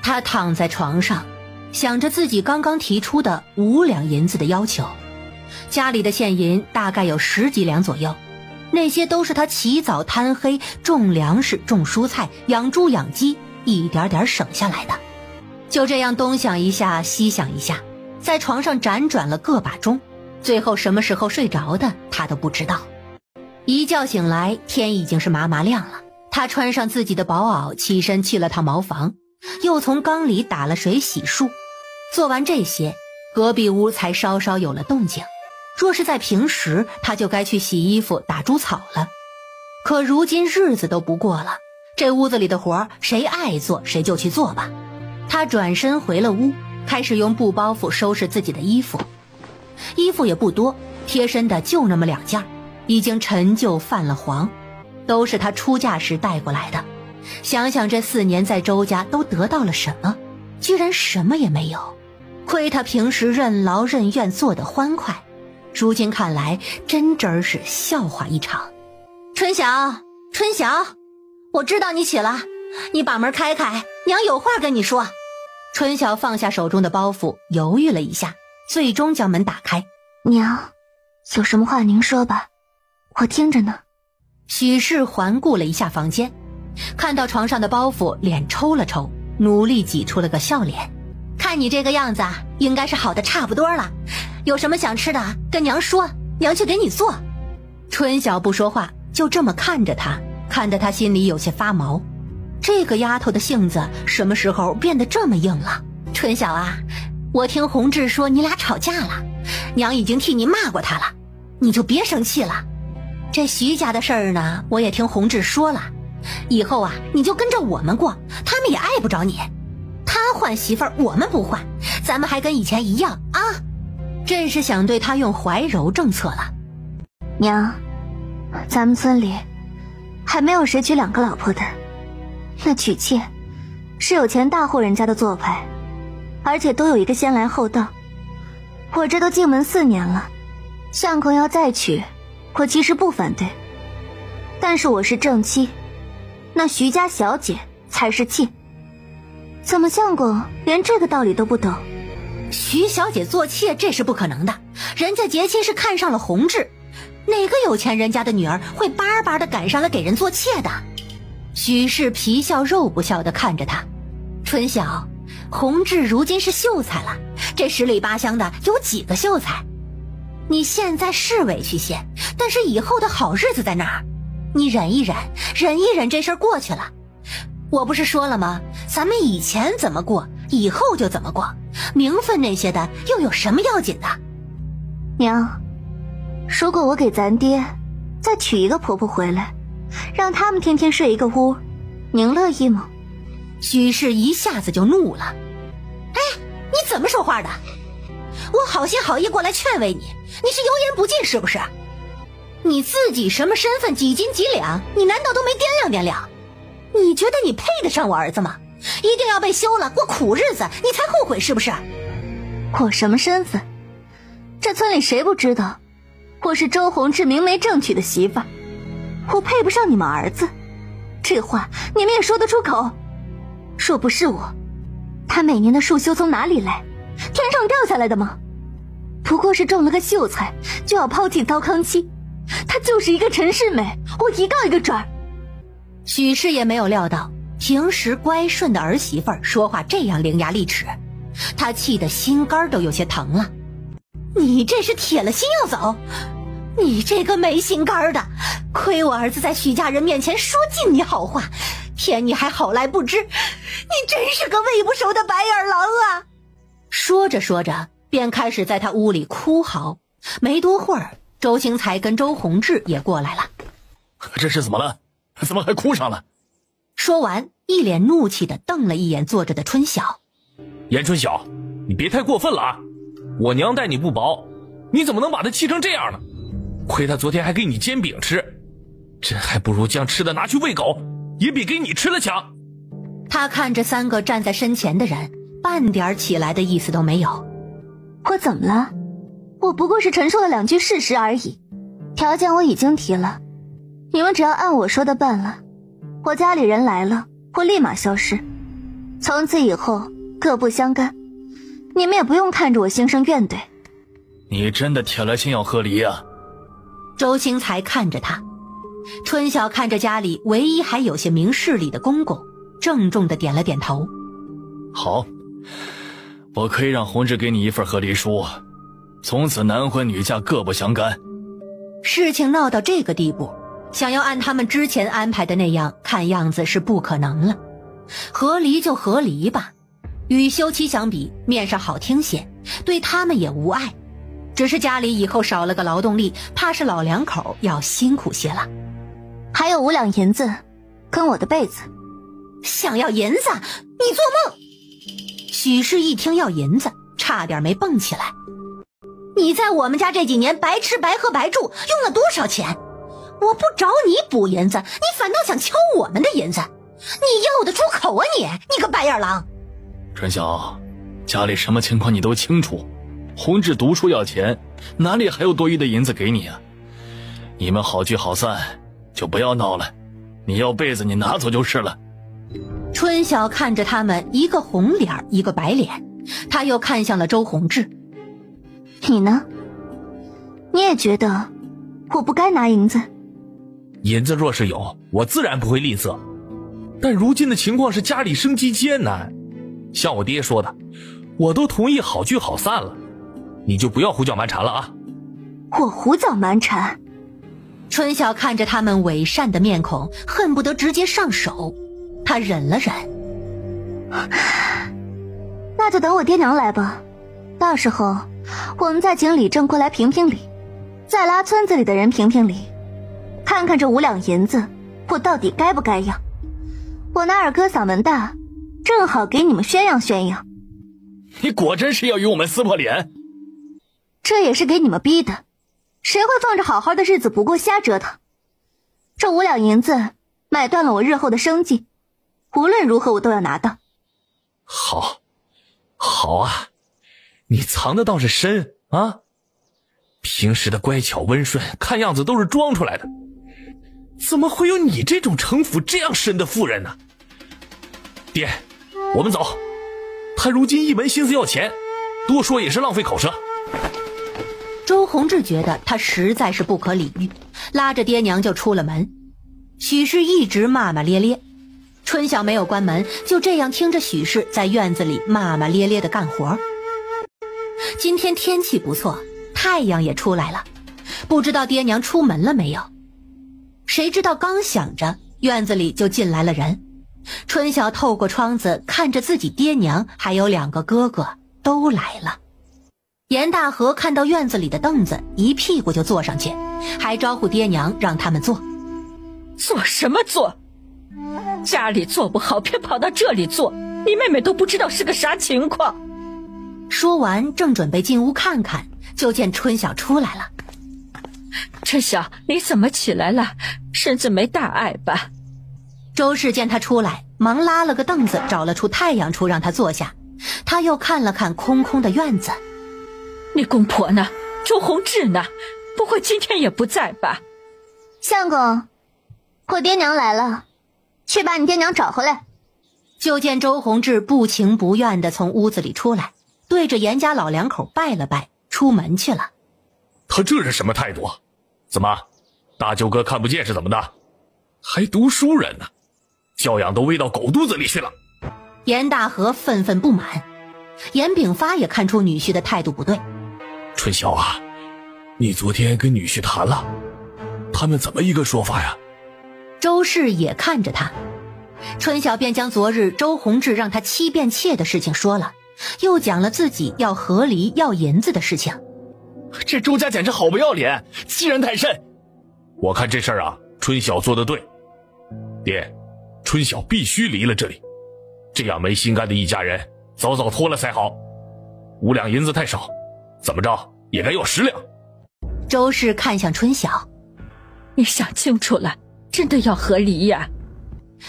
他躺在床上，想着自己刚刚提出的5两银子的要求。家里的现银大概有10几两左右，那些都是他起早贪黑种粮食、种蔬菜、养猪养鸡，一点点省下来的。就这样东想一下西想一下，在床上辗转了个把钟，最后什么时候睡着的他都不知道。一觉醒来，天已经是麻麻亮了。他穿上自己的薄袄，起身去了趟茅房，又从缸里打了水洗漱。做完这些，隔壁屋才稍稍有了动静。若是在平时，他就该去洗衣服打猪草了。可如今日子都不过了，这屋子里的活谁爱做谁就去做吧。他转身回了屋，开始用布包袱收拾自己的衣服。衣服也不多，贴身的就那么2件，已经陈旧泛了黄，都是他出嫁时带过来的。想想这4年在周家都得到了什么，居然什么也没有。亏他平时任劳任怨做得欢快，如今看来真是笑话一场。春晓，春晓，我知道你起了，你把门开开，娘有话跟你说。春晓放下手中的包袱，犹豫了一下，最终将门打开。娘，有什么话您说吧，我听着呢。许氏环顾了一下房间，看到床上的包袱，脸抽了抽，努力挤出了个笑脸。看你这个样子啊，应该是好的差不多了，有什么想吃的跟娘说，娘去给你做。春晓不说话，就这么看着他，看得他心里有些发毛。这个丫头的性子什么时候变得这么硬了？春晓啊，我听洪志说你俩吵架了，娘已经替你骂过他了，你就别生气了。这徐家的事儿呢，我也听洪志说了，以后啊你就跟着我们过，他们也碍不着你。他换媳妇儿我们不换，咱们还跟以前一样啊。真是想对他用怀柔政策了。娘，咱们村里还没有谁娶2个老婆的，那娶妾是有钱大户人家的做派，而且都有一个先来后到。我这都进门4年了，相公要再娶，我其实不反对，但是我是正妻，那徐家小姐才是妾。怎么相公连这个道理都不懂？徐小姐做妾这是不可能的，人家结亲是看上了洪志，哪个有钱人家的女儿会巴巴的赶上了给人做妾的？许氏皮笑肉不笑的看着他。春晓，洪志如今是秀才了，这10里8乡的有几个秀才？你现在是委屈些，但是以后的好日子在哪儿？你忍一忍，忍一忍，这事儿过去了。我不是说了吗？咱们以前怎么过，以后就怎么过，名分那些的又有什么要紧的？娘，如果我给咱爹再娶一个婆婆回来，让他们天天睡一个屋，您乐意吗？许氏一下子就怒了。哎，你怎么说话的？我好心好意过来劝慰你，你是油盐不进是不是？你自己什么身份几斤几两，你难道都没掂量掂量？你觉得你配得上我儿子吗？一定要被休了过苦日子你才后悔是不是？我什么身份？这村里谁不知道我是周洪志明媒正娶的媳妇儿，我配不上你们儿子，这话你们也说得出口？若不是我，他每年的束修从哪里来？天上掉下来的吗？不过是中了个秀才就要抛弃糟糠妻，他就是一个陈世美，我一告一个准儿。许氏也没有料到平时乖顺的儿媳妇说话这样伶牙俐齿，他气得心肝都有些疼了。你这是铁了心要走？你这个没心肝的，亏我儿子在许家人面前说尽你好话，偏你还好来不知，你真是个喂不熟的白眼狼啊！说着说着便开始在他屋里哭嚎。没多会儿，周兴才跟周洪志也过来了。这是怎么了？怎么还哭上了？说完，一脸怒气地瞪了一眼坐着的春晓。严春晓，你别太过分了啊！我娘待你不薄，你怎么能把她气成这样呢？亏她昨天还给你煎饼吃，这还不如将吃的拿去喂狗，也比给你吃了强。他看着3个站在身前的人，半点起来的意思都没有。我怎么了？我不过是陈述了2句事实而已，条件我已经提了，你们只要按我说的办了，我家里人来了，我立马消失，从此以后各不相干，你们也不用看着我心生怨怼。你真的铁了心要和离啊？周清才看着他，春晓看着家里唯一还有些明事理的公公，郑重地点了点头。好，我可以让弘志给你一份和离书，从此男婚女嫁各不相干。事情闹到这个地步，想要按他们之前安排的那样，看样子是不可能了。和离就和离吧，与休妻相比，面上好听些，对他们也无碍。只是家里以后少了个劳动力，怕是老两口要辛苦些了。还有5两银子，跟我的被子。想要银子？你做梦！许氏一听要银子，差点没蹦起来。你在我们家这几年白吃白喝白住，用了多少钱？我不找你补银子，你反倒想敲我们的银子，你要得出口啊你个白眼狼！春晓，家里什么情况你都清楚，弘志读书要钱，哪里还有多余的银子给你啊？你们好聚好散，就不要闹了，你要被子你拿走就是了。春晓看着他们，一个红脸一个白脸，他又看向了周弘志。你呢？你也觉得我不该拿银子？银子若是有，我自然不会吝啬，但如今的情况是家里生计艰难，像我爹说的，我都同意好聚好散了，你就不要胡搅蛮缠了啊。我胡搅蛮缠？春晓看着他们伪善的面孔，恨不得直接上手。他忍了忍。那就等我爹娘来吧，到时候我们再请李正过来评评理，再拉村子里的人评评理，看看这5两银子我到底该不该要。我那二哥嗓门大，正好给你们宣扬宣扬。你果真是要与我们撕破脸？这也是给你们逼的，谁会放着好好的日子不过瞎折腾？这5两银子买断了我日后的生计，无论如何我都要拿到。好啊，你藏的倒是深啊！平时的乖巧温顺，看样子都是装出来的，怎么会有你这种城府这样深的妇人呢？爹，我们走。他如今一门心思要钱，多说也是浪费口舌。周弘志觉得他实在是不可理喻，拉着爹娘就出了门。许氏一直骂骂咧咧，春晓没有关门，就这样听着许氏在院子里骂骂咧咧的干活。今天天气不错，太阳也出来了，不知道爹娘出门了没有。谁知道刚想着，院子里就进来了人。春晓透过窗子看着自己爹娘还有2个哥哥都来了。严大河看到院子里的凳子，一屁股就坐上去，还招呼爹娘让他们坐。坐什么坐？家里做不好，偏跑到这里坐，你妹妹都不知道是个啥情况。说完正准备进屋看看，就见春晓出来了。春晓，你怎么起来了？身子没大碍吧？周氏见他出来，忙拉了个凳子，找了处太阳处让他坐下。他又看了看空空的院子。你公婆呢？周弘志呢？不会今天也不在吧？相公，我爹娘来了，去把你爹娘找回来。就见周弘志不情不愿地从屋子里出来，对着严家老两口拜了拜，出门去了。他这是什么态度啊？怎么，大舅哥看不见是怎么的？还读书人呢，教养都喂到狗肚子里去了。严大河愤愤不满，严炳发也看出女婿的态度不对。春晓啊，你昨天跟女婿谈了，他们怎么一个说法呀？周氏也看着他，春晓便将昨日周弘志让他妻变妾的事情说了，又讲了自己要和离要银子的事情。这周家简直好不要脸，欺人太甚。我看这事儿啊，春晓做得对。爹，春晓必须离了这里，这样没心肝的一家人早早脱了才好。5两银子太少，怎么着也该要10两。周氏看向春晓，你想清楚了，真的要和离呀？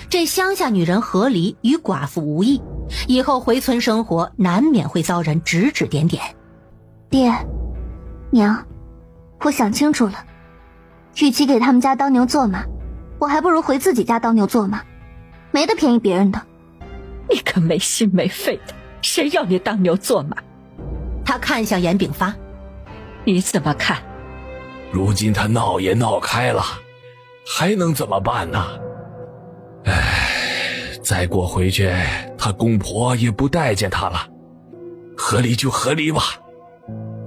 这乡下女人和离与寡妇无异，以后回村生活难免会遭人指指点点。爹，娘，我想清楚了，与其给他们家当牛做马，我还不如回自己家当牛做马，没得便宜别人的。你可没心没肺的，谁要你当牛做马？他看向严炳发，你怎么看？如今他闹也闹开了，还能怎么办呢？再过回去，他公婆也不待见他了，合理就合理吧。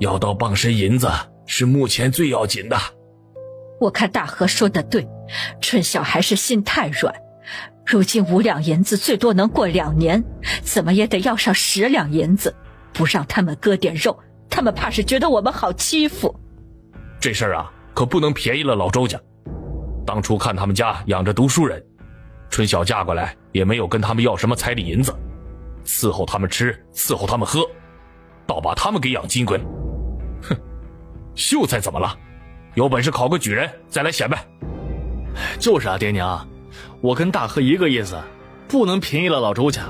要到傍身银子是目前最要紧的。我看大河说的对，春晓还是心太软。如今5两银子最多能过2年，怎么也得要上10两银子，不让他们割点肉，他们怕是觉得我们好欺负。这事儿啊，可不能便宜了老周家。当初看他们家养着读书人，春晓嫁过来也没有跟他们要什么彩礼银子，伺候他们吃，伺候他们喝，倒把他们给养金贵了。哼，秀才怎么了？有本事考个举人再来显摆。就是啊，爹娘，我跟大河一个意思，不能便宜了老周家，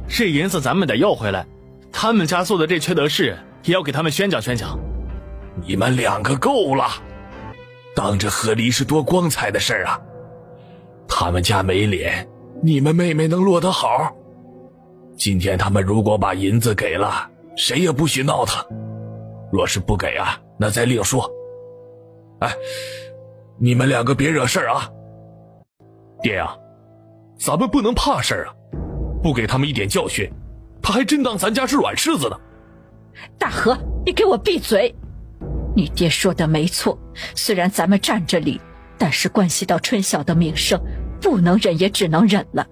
这银子咱们得要回来，他们家做的这缺德事也要给他们宣讲宣讲。你们2个够了，当着和离是多光彩的事儿啊！他们家没脸，你们妹妹能落得好？今天他们如果把银子给了，谁也不许闹腾。若是不给啊，那再另说。哎，你们2个别惹事儿啊！爹呀，咱们不能怕事儿啊！不给他们一点教训，他还真当咱家是软柿子呢。大河，你给我闭嘴！你爹说的没错，虽然咱们占着理，但是关系到春晓的名声，不能忍也只能忍了。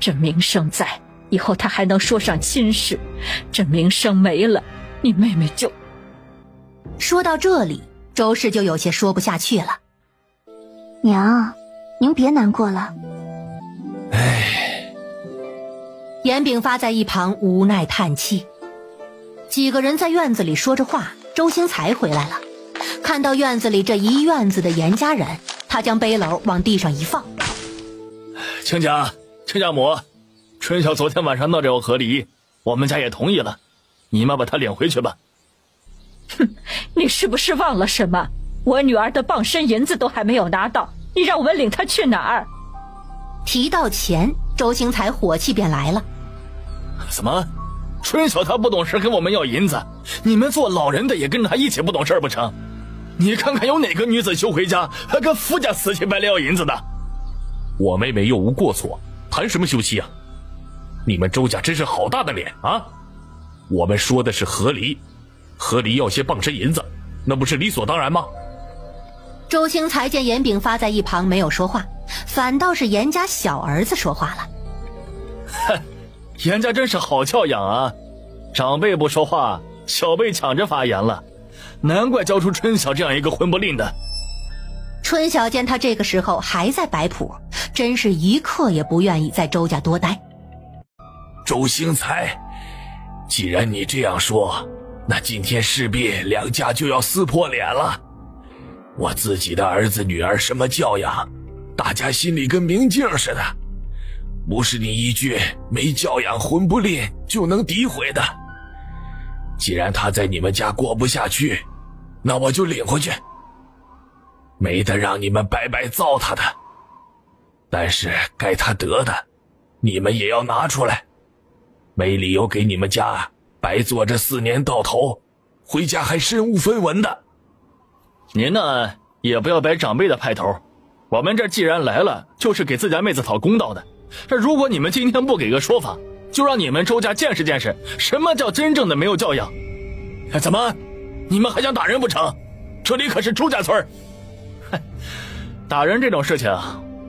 这名声在，以后他还能说上亲事，这名声没了，你妹妹就……说到这里，周氏就有些说不下去了。娘，您别难过了。严炳发在一旁无奈叹气。几个人在院子里说着话，周兴才回来了。看到院子里这一院子的严家人，他将背篓往地上一放。亲家母，春晓昨天晚上闹着要和离，我们家也同意了，你们把他领回去吧。哼，你是不是忘了什么？我女儿的傍身银子都还没有拿到，你让我们领她去哪儿？提到钱，周兴才火气便来了。怎么？春晓他不懂事跟我们要银子，你们做老人的也跟他一起不懂事不成？你看看有哪个女子休回家还跟夫家死乞白赖要银子的？我妹妹又无过错，谈什么休妻啊？你们周家真是好大的脸啊！我们说的是和离，和离要些傍身银子，那不是理所当然吗？周兴才见严炳发在一旁没有说话，反倒是严家小儿子说话了。哼，严家真是好教养啊，长辈不说话，小辈抢着发言了，难怪教出春晓这样一个混不吝的。春晓见他这个时候还在摆谱，真是一刻也不愿意在周家多待。周兴才，既然你这样说，那今天势必2家就要撕破脸了。我自己的儿子女儿什么教养，大家心里跟明镜似的，不是你一句没教养混不吝就能诋毁的。既然他在你们家过不下去，那我就领回去，没得让你们白白糟蹋的。但是该他得的，你们也要拿出来，没理由给你们家白做这4年到头，回家还身无分文的。您呢，也不要摆长辈的派头，我们这既然来了，就是给自家妹子讨公道的。这如果你们今天不给个说法，就让你们周家见识见识什么叫真正的没有教养。怎么，你们还想打人不成？这里可是朱家村。打人这种事情，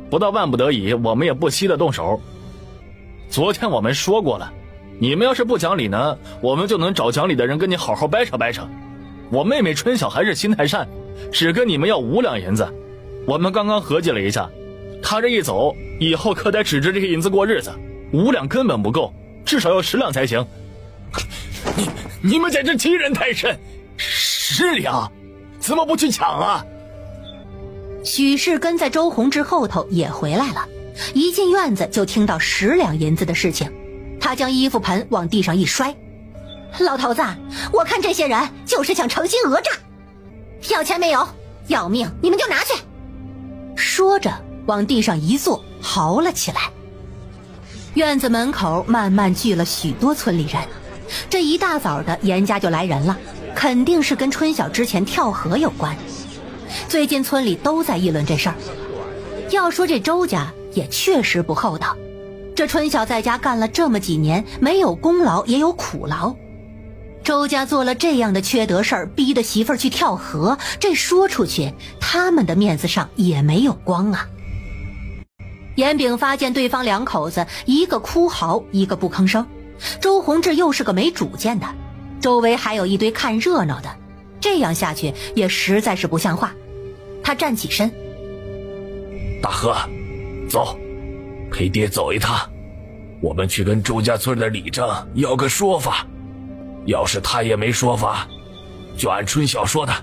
不到万不得已，我们也不惜得动手。昨天我们说过了，你们要是不讲理呢，我们就能找讲理的人跟你好好掰扯掰扯。我妹妹春晓还是心太善，只跟你们要5两银子。我们刚刚合计了一下，她这一走，以后可得指着这些银子过日子，5两根本不够，至少要10两才行。你们简直欺人太甚！10两，怎么不去抢啊？许氏跟在周洪之后头也回来了，一进院子就听到10两银子的事情，他将衣服盆往地上一摔。老头子，我看这些人就是想诚心讹诈。要钱没有？要命你们就拿去。说着往地上一坐，嚎了起来。院子门口慢慢聚了许多村里人，这一大早的严家就来人了，肯定是跟春晓之前跳河有关。最近村里都在议论这事儿。要说这周家也确实不厚道，这春晓在家干了这么几年，没有功劳也有苦劳。周家做了这样的缺德事儿，逼得媳妇儿去跳河，这说出去他们的面子上也没有光啊。严炳发见对方两口子一个哭嚎一个不吭声，周宏志又是个没主见的，周围还有一堆看热闹的，这样下去也实在是不像话。他站起身，大河，走，陪爹走一趟，我们去跟周家村的李正要个说法。要是他也没说法，就按春晓说的，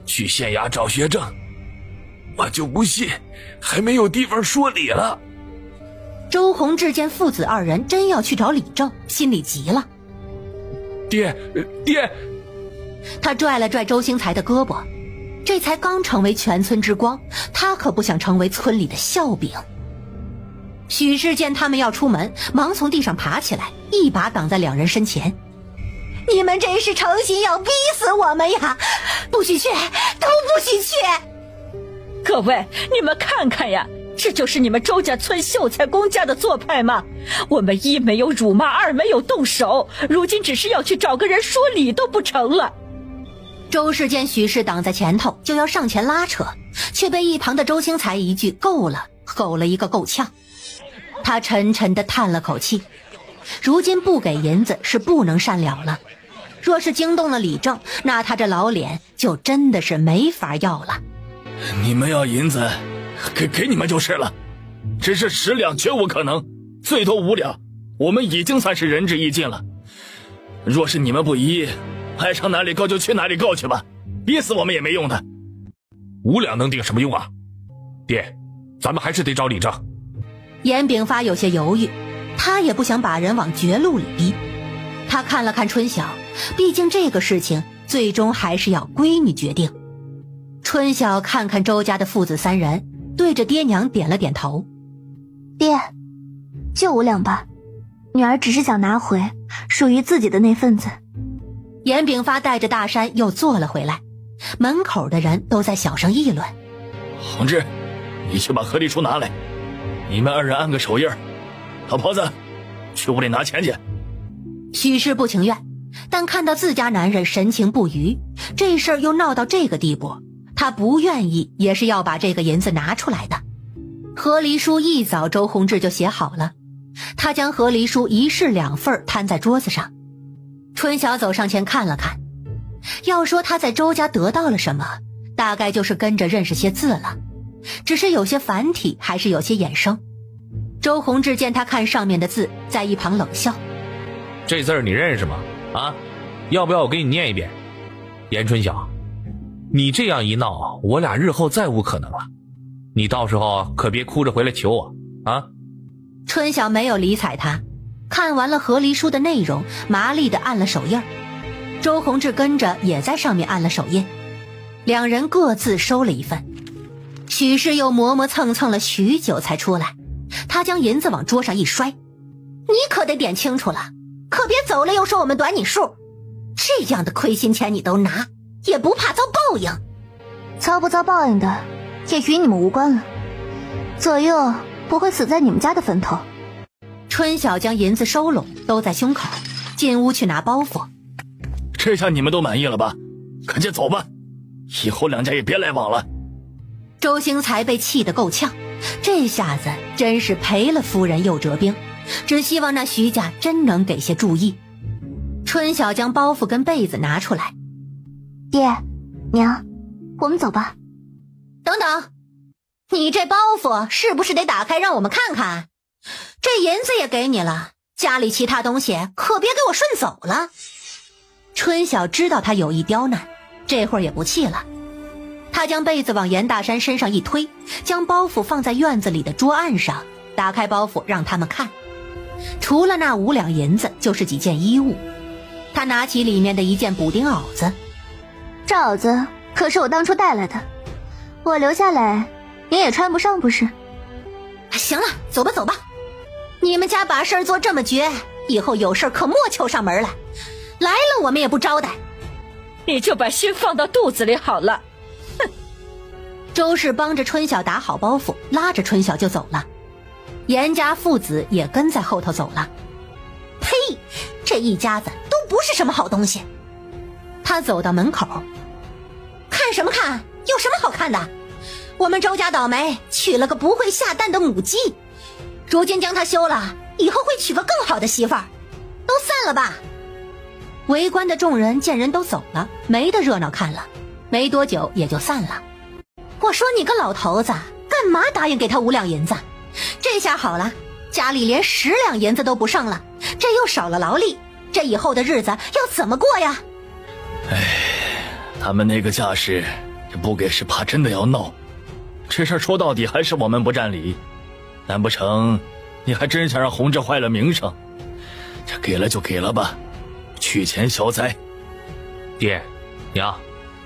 去县衙找学证。我就不信还没有地方说理了。周宏志见父子二人真要去找李正，心里急了。爹，他拽了拽周兴才的胳膊，这才刚成为全村之光，他可不想成为村里的笑柄。许氏见他们要出门，忙从地上爬起来，一把挡在两人身前。你们这是诚心要逼死我们呀！不许去，都不许去！各位，你们看看呀，这就是你们周家村秀才公家的做派吗？我们一没有辱骂，二没有动手，如今只是要去找个人说理都不成了。周氏见许氏挡在前头，就要上前拉扯，却被一旁的周兴才一句够了吼了一个够呛。他沉沉地叹了口气，如今不给银子是不能善了了，若是惊动了李正，那他这老脸就真的是没法要了。你们要银子，给你们就是了，只是10两绝无可能，最多5两，我们已经算是仁至义尽了。若是你们不依，爱上哪里告就去哪里告去吧，逼死我们也没用的。5两能顶什么用啊？爹，咱们还是得找李正。严炳发有些犹豫，他也不想把人往绝路里逼。他看了看春晓，毕竟这个事情最终还是要闺女决定。春晓看看周家的父子三人，对着爹娘点了点头。爹，就5两吧，女儿只是想拿回属于自己的那份子。严炳发带着大山又坐了回来，门口的人都在小声议论。宏志，你去把和离书拿来，你们2人按个手印。老婆子，去屋里拿钱去。许氏不情愿，但看到自家男人神情不愉，这事儿又闹到这个地步，他不愿意也是要把这个银子拿出来的。和离书一早周宏志就写好了，他将和离书1式2份摊在桌子上。春晓走上前看了看，要说他在周家得到了什么，大概就是跟着认识些字了，只是有些繁体还是有些衍生。周宏志见他看上面的字，在一旁冷笑。这字儿你认识吗？啊，要不要我给你念一遍？严春晓，你这样一闹，我俩日后再无可能了。你到时候可别哭着回来求我啊！春晓没有理睬他，看完了和离书的内容，麻利地按了手印。周宏志跟着也在上面按了手印，两人各自收了一份。许氏又磨磨蹭蹭了许久才出来，他将银子往桌上一摔。你可得点清楚了，可别走了又说我们短你数，这样的亏心钱你都拿，也不怕遭报应。遭不遭报应的也与你们无关了，左右不会死在你们家的坟头。春晓将银子收拢，兜在胸口，进屋去拿包袱。这下你们都满意了吧？赶紧走吧，以后2家也别来往了。周兴才被气得够呛，这下子真是赔了夫人又折兵，只希望那徐家真能给些注意。春晓将包袱跟被子拿出来。爹娘，我们走吧。等等，你这包袱是不是得打开让我们看看？这银子也给你了，家里其他东西可别给我顺走了。春晓知道他有意刁难，这会儿也不气了。他将被子往严大山身上一推，将包袱放在院子里的桌案上，打开包袱让他们看。除了那5两银子，就是几件衣物。他拿起里面的一件补丁袄子。这袄子可是我当初带来的，我留下来你也穿不上不是？行了，走吧走吧，你们家把事儿做这么绝，以后有事可莫求上门来，来了我们也不招待。你就把心放到肚子里好了。哼！周氏帮着春晓打好包袱，拉着春晓就走了。严家父子也跟在后头走了。呸！这一家子都不是什么好东西。他走到门口，看什么看？有什么好看的？我们周家倒霉，娶了个不会下蛋的母鸡，如今将她休了，以后会娶个更好的媳妇儿。都散了吧！围观的众人见人都走了，没得热闹看了，没多久也就散了。我说你个老头子，干嘛答应给他5两银子？这下好了，家里连10两银子都不剩了，这又少了劳力，这以后的日子要怎么过呀？他们那个架势，这不给是怕真的要闹。这事儿说到底还是我们不占理，难不成你还真想让洪志坏了名声？这给了就给了吧，去钱消灾。爹娘，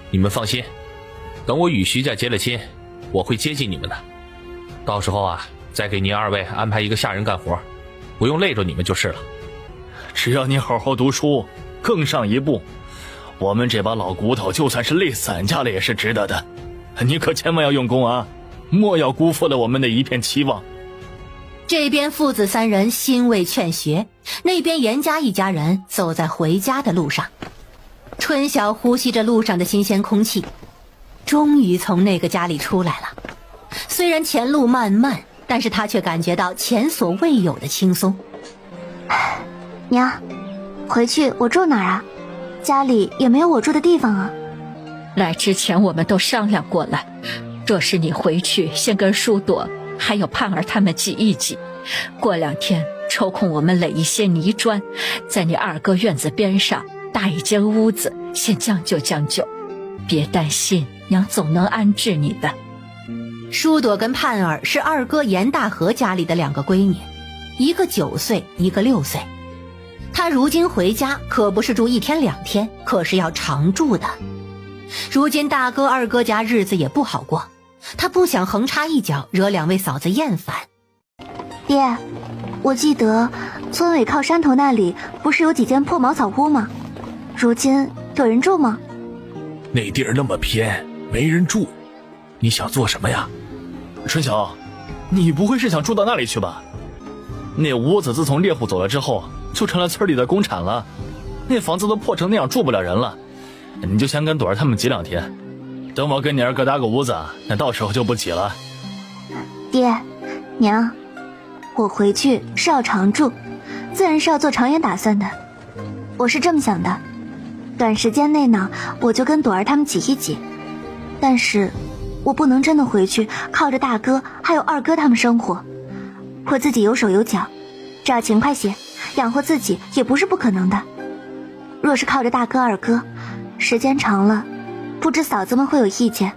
你们放心，等我与徐家结了亲，我会接济你们的。到时候啊，再给您2位安排一个下人干活，不用累着你们就是了。只要你好好读书，更上一步，我们这把老骨头就算是累散家了也是值得的。你可千万要用功啊，莫要辜负了我们的一片期望。这边父子3人欣慰劝学，那边严家一家人走在回家的路上。春晓呼吸着路上的新鲜空气，终于从那个家里出来了。虽然前路漫漫，但是他却感觉到前所未有的轻松。娘，回去我住哪儿啊？家里也没有我住的地方啊。来之前我们都商量过了，若是你回去先跟舒朵还有盼儿他们挤一挤，过2天抽空我们垒一些泥砖，在你2哥院子边上搭一间屋子，先将就将就，别担心，娘总能安置你的。舒朵跟盼儿是2哥严大河家里的2个闺女，一个9岁，一个6岁。她如今回家可不是住1天2天，可是要常住的。如今大哥2哥家日子也不好过，他不想横插一脚惹2位嫂子厌烦。爹，我记得村尾靠山头那里不是有几间破茅草屋吗？如今有人住吗？那地儿那么偏，没人住，你想做什么呀？春晓，你不会是想住到那里去吧？那屋子自从猎户走了之后，就成了村里的公产了，那房子都破成那样，住不了人了。你就先跟朵儿他们挤2天，等我跟你2哥搭个屋子，那到时候就不挤了。爹娘，我回去是要常住，自然是要做长远打算的。我是这么想的，短时间内呢，我就跟朵儿他们挤一挤，但是我不能真的回去靠着大哥还有2哥他们生活，我自己有手有脚，只要勤快些，养活自己也不是不可能的。若是靠着大哥2哥，时间长了，不知嫂子们会有意见，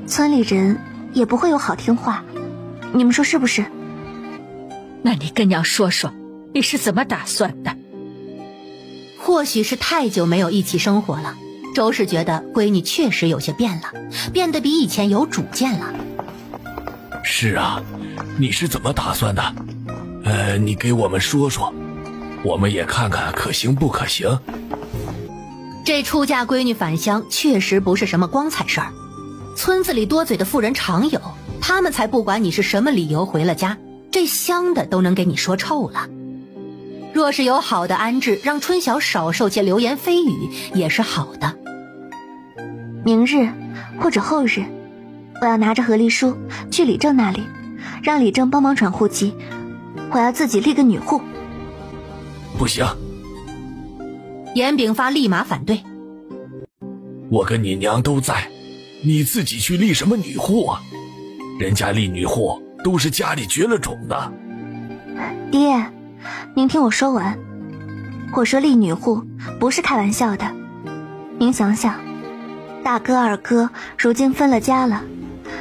村里人也不会有好听话，你们说是不是？那你跟娘说说，你是怎么打算的？或许是太久没有一起生活了，周氏觉得闺女确实有些变了，变得比以前有主见了。是啊，你是怎么打算的？你给我们说说，我们也看看可行不可行。这出嫁闺女返乡确实不是什么光彩事儿，村子里多嘴的妇人常有，他们才不管你是什么理由回了家，这香的都能给你说臭了。若是有好的安置，让春晓少受些流言蜚语也是好的。明日或者后日，我要拿着和离书去李正那里，让李正帮忙转户籍，我要自己立个女户。不行，严炳发立马反对。我跟你娘都在，你自己去立什么女户啊？人家立女户都是家里绝了种的。爹，您听我说完，我说立女户不是开玩笑的。您想想，大哥2哥如今分了家了，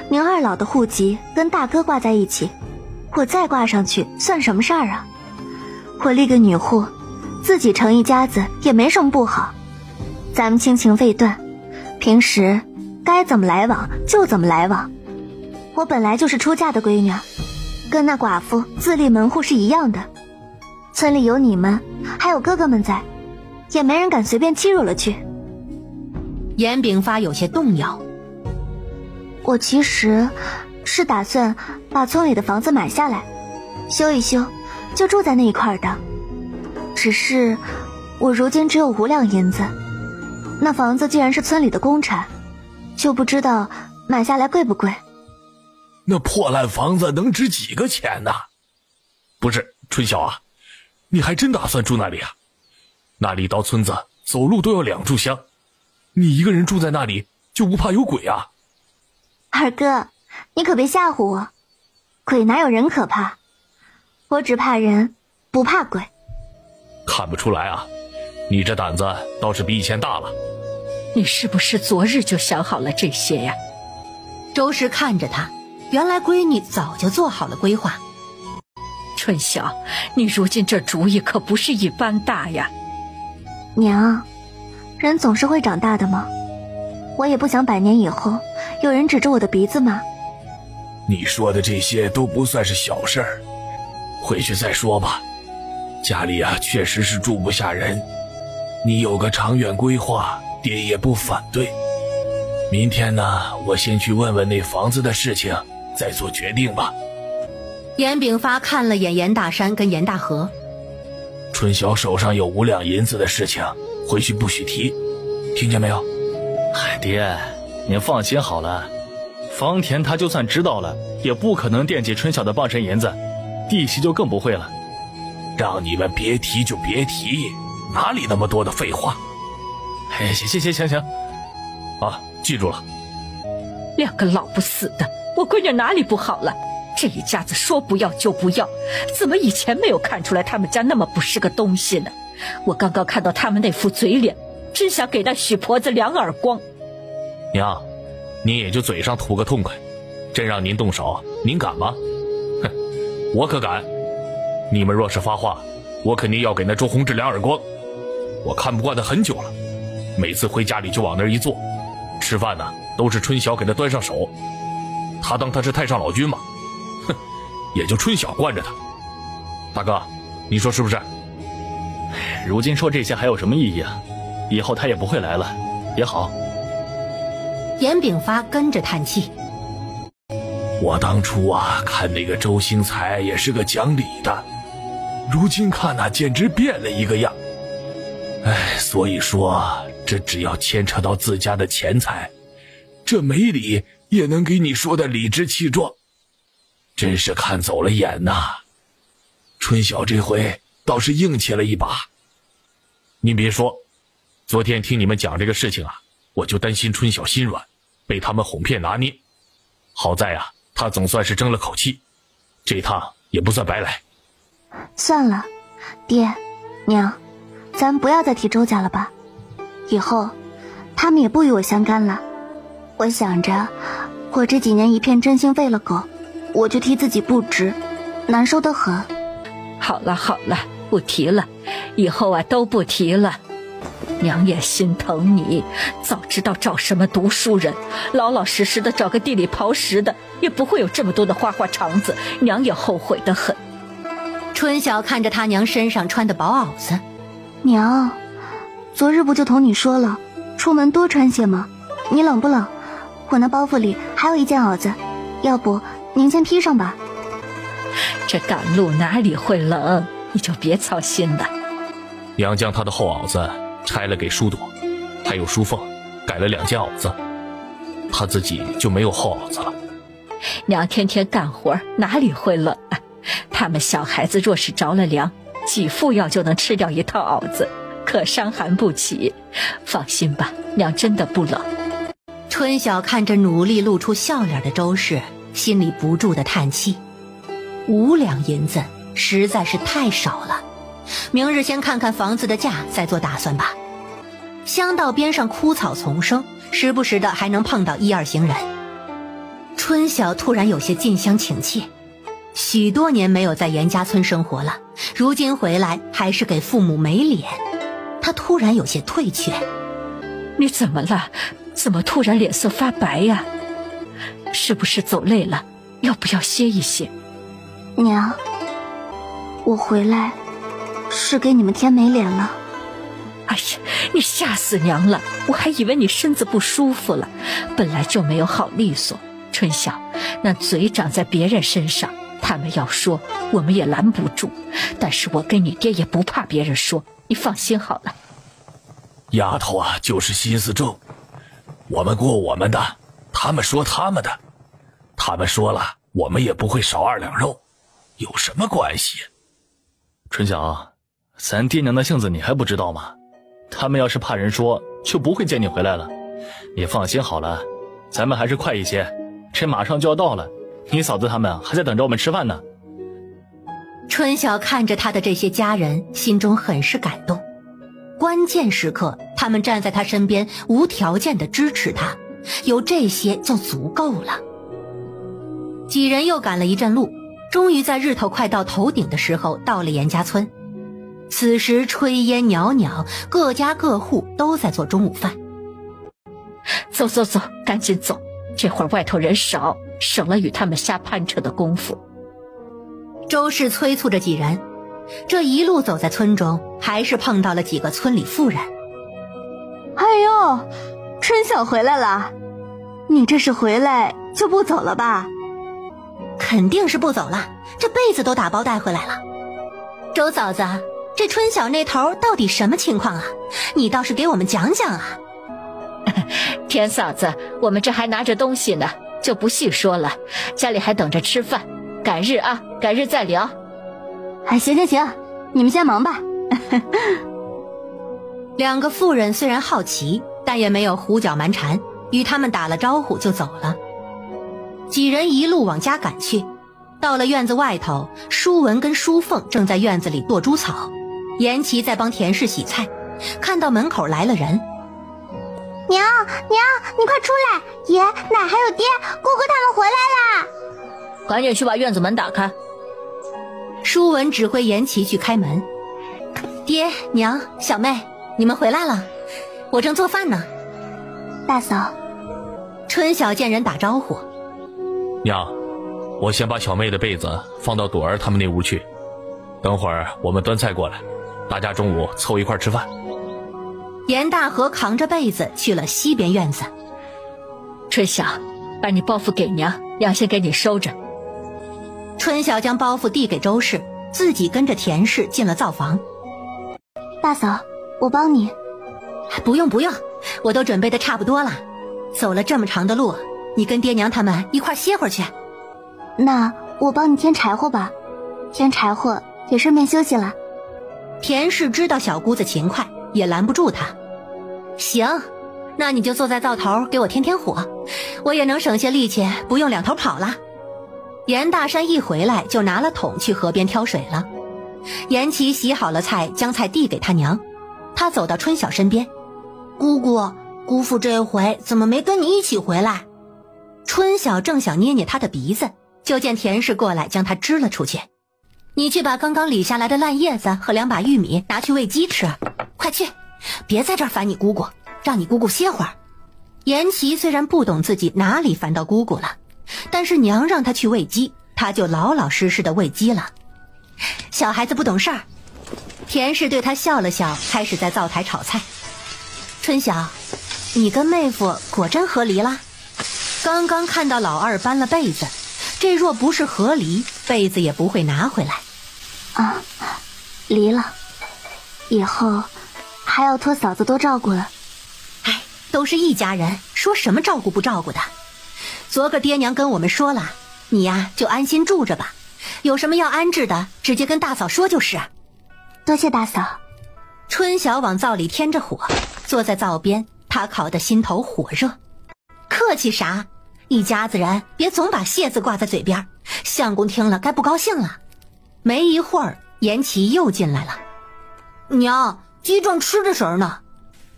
您2老的户籍跟大哥挂在一起，我再挂上去算什么事儿啊？我立个女户，自己成一家子也没什么不好。咱们亲情未断，平时该怎么来往就怎么来往。我本来就是出嫁的闺女，跟那寡妇自立门户是一样的。村里有你们，还有哥哥们在，也没人敢随便欺辱了去。严炳发有些动摇。我其实是打算把村里的房子买下来，修一修，就住在那一块的。只是我如今只有5两银子，那房子既然是村里的公产，就不知道买下来贵不贵。那破烂房子能值几个钱呢？不是春晓啊，你还真打算住那里啊？那里到村子走路都要2炷香，你一个人住在那里就不怕有鬼啊？二哥，你可别吓唬我，鬼哪有人可怕？我只怕人，不怕鬼。看不出来啊，你这胆子倒是比以前大了。你是不是昨日就想好了这些呀？周氏看着他，原来闺女早就做好了规划。春晓，你如今这主意可不是一般大呀。娘，人总是会长大的嘛。我也不想100年以后有人指着我的鼻子骂。你说的这些都不算是小事儿，回去再说吧。家里啊确实是住不下人，你有个长远规划，爹也不反对。明天呢，我先去问问那房子的事情，再做决定吧。严炳发看了眼严大山跟严大河。春晓手上有5两银子的事情，回去不许提，听见没有？爹，您放心好了，方田他就算知道了，也不可能惦记春晓的傍身银子，弟媳就更不会了。让你们别提就别提，哪里那么多的废话？哎，行，啊，记住了。2个老不死的，我闺女哪里不好了？这一家子说不要就不要，怎么以前没有看出来他们家那么不是个东西呢？我刚刚看到他们那副嘴脸，真想给那许婆子2耳光。娘，您也就嘴上图个痛快，真让您动手，您敢吗？哼，我可敢。你们若是发话，我肯定要给那周宏志2耳光。我看不惯他很久了，每次回家里就往那儿一坐，吃饭呢都是春晓给他端上手。他当他是太上老君吗？哼，也就春晓惯着他。大哥，你说是不是？如今说这些还有什么意义啊？以后他也不会来了，也好。严炳发跟着叹气。我当初啊看那个周兴才也是个讲理的，如今看啊简直变了一个样。哎，所以说这只要牵扯到自家的钱财，这没理也能给你说的理直气壮，真是看走了眼呐。春晓这回倒是硬气了一把。您别说，昨天听你们讲这个事情啊，我就担心春晓心软，被他们哄骗拿捏。好在啊，他总算是争了口气，这趟也不算白来。算了，爹娘，咱不要再提周家了吧，以后他们也不与我相干了。我想着我这几年一片真心喂了狗，我就替自己不值，难受得很。好了，不提了，以后啊都不提了。娘也心疼你，早知道找什么读书人，老老实实的找个地里刨食的，也不会有这么多的花花肠子，娘也后悔得很。春晓看着他娘身上穿的薄袄子，娘，昨日不就同你说了，出门多穿些吗？你冷不冷？我那包袱里还有一件袄子，要不您先披上吧。这赶路哪里会冷，你就别操心了。娘将他的厚袄子拆了给舒朵，还有淑凤改了2件袄子，他自己就没有厚袄子了。娘天天干活，哪里会冷啊？他们小孩子若是着了凉，几副药就能吃掉一套袄子，可伤寒不起。放心吧，娘真的不冷。春晓看着努力露出笑脸的周氏，心里不住的叹气。5两银子实在是太少了，明日先看看房子的价，再做打算吧。乡道边上枯草丛生，时不时的还能碰到1、2行人。春晓突然有些近乡情怯，许多年没有在严家村生活了，如今回来还是给父母没脸。他突然有些退却。你怎么了？怎么突然脸色发白呀？是不是走累了？要不要歇一歇？娘，我回来是给你们添没脸了。哎呀，你吓死娘了！我还以为你身子不舒服了，本来就没有好利索。春晓，那嘴长在别人身上，他们要说，我们也拦不住。但是我跟你爹也不怕别人说，你放心好了。丫头啊，就是心思重，我们过我们的，他们说他们的，他们说了，我们也不会少2两肉，有什么关系？春晓，咱爹娘的性子你还不知道吗？他们要是怕人说，就不会见你回来了。你放心好了，咱们还是快一些，这马上就要到了，你嫂子他们还在等着我们吃饭呢。春晓看着他的这些家人，心中很是感动。关键时刻，他们站在他身边，无条件地支持他，有这些就足够了。几人又赶了一阵路，终于在日头快到头顶的时候到了严家村。此时炊烟袅袅，各家各户都在做中午饭。走走走，赶紧走，这会儿外头人少，省了与他们瞎攀扯的功夫。周氏催促着几人，这一路走在村中，还是碰到了几个村里妇人。哎呦，春晓回来了，你这是回来就不走了吧？肯定是不走了，这被子都打包带回来了。周嫂子，这春晓那头到底什么情况啊？你倒是给我们讲讲啊。田嫂子，我们这还拿着东西呢，就不细说了，家里还等着吃饭，改日啊，改日再聊。哎，行，你们先忙吧。两个妇人虽然好奇，但也没有胡搅蛮缠，与他们打了招呼就走了。几人一路往家赶去，到了院子外头，舒文跟舒凤正在院子里剁猪草，严琦在帮田氏洗菜，看到门口来了人。娘，你快出来！爷奶还有爹，姑姑他们回来啦！赶紧去把院子门打开。舒文指挥严琦去开门。爹娘小妹，你们回来了，我正做饭呢。大嫂。春晓见人打招呼。娘，我先把小妹的被子放到朵儿他们那屋去，等会儿我们端菜过来，大家中午凑一块吃饭。严大河扛着被子去了西边院子。春晓，把你包袱给娘，娘先给你收着。春晓将包袱递给周氏，自己跟着田氏进了灶房。大嫂，我帮你。不用，我都准备的差不多了。走了这么长的路，你跟爹娘他们一块歇会儿去。那我帮你添柴火吧，添柴火也顺便休息了。田氏知道小姑子勤快，也拦不住她。行，那你就坐在灶头给我添火，我也能省些力气，不用两头跑了。严大山一回来就拿了桶去河边挑水了。严琦洗好了菜，将菜递给他娘。他走到春晓身边。姑姑，姑父这回怎么没跟你一起回来？春晓正想捏捏他的鼻子，就见田氏过来将他支了出去。你去把刚刚理下来的烂叶子和2把玉米拿去喂鸡吃，快去，别在这儿烦你姑姑，让你姑姑歇会儿。严琦虽然不懂自己哪里烦到姑姑了，但是娘让他去喂鸡，他就老老实实的喂鸡了。小孩子不懂事儿。田氏对他笑了笑，开始在灶台炒菜。春晓，你跟妹夫果真和离了？刚刚看到老二搬了被子，这若不是和离，被子也不会拿回来。啊，离了，以后还要托嫂子多照顾了。哎，都是一家人，说什么照顾不照顾的？昨个爹娘跟我们说了，你呀就安心住着吧，有什么要安置的，直接跟大嫂说就是。多谢大嫂。春晓往灶里添着火，坐在灶边，他烤得心头火热。客气啥？一家子人别总把谢字挂在嘴边，相公听了该不高兴了。没一会儿，严琦又进来了。娘，鸡正吃着食呢。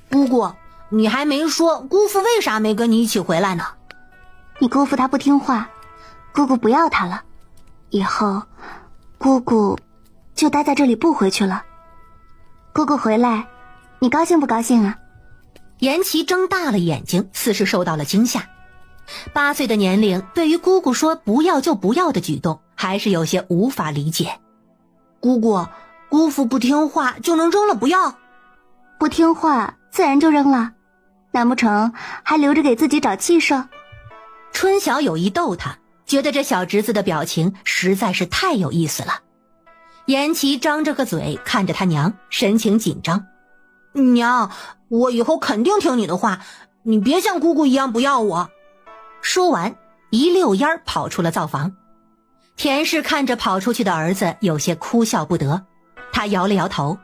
姑姑，你还没说姑父为啥没跟你一起回来呢？你姑父他不听话，姑姑不要他了。以后姑姑就待在这里不回去了。姑姑回来，你高兴不高兴啊？颜琦睁大了眼睛，似是受到了惊吓。8岁的年龄，对于姑姑说不要就不要的举动，还是有些无法理解。姑姑，姑父不听话就能扔了不要？不听话自然就扔了，难不成还留着给自己找气受？春晓有意逗他，觉得这小侄子的表情实在是太有意思了。颜琦张着个嘴看着他娘，神情紧张。娘，我以后肯定听你的话，你别像姑姑一样不要我。说完，一溜烟儿跑出了灶房。田氏看着跑出去的儿子，有些哭笑不得。他摇了摇头：“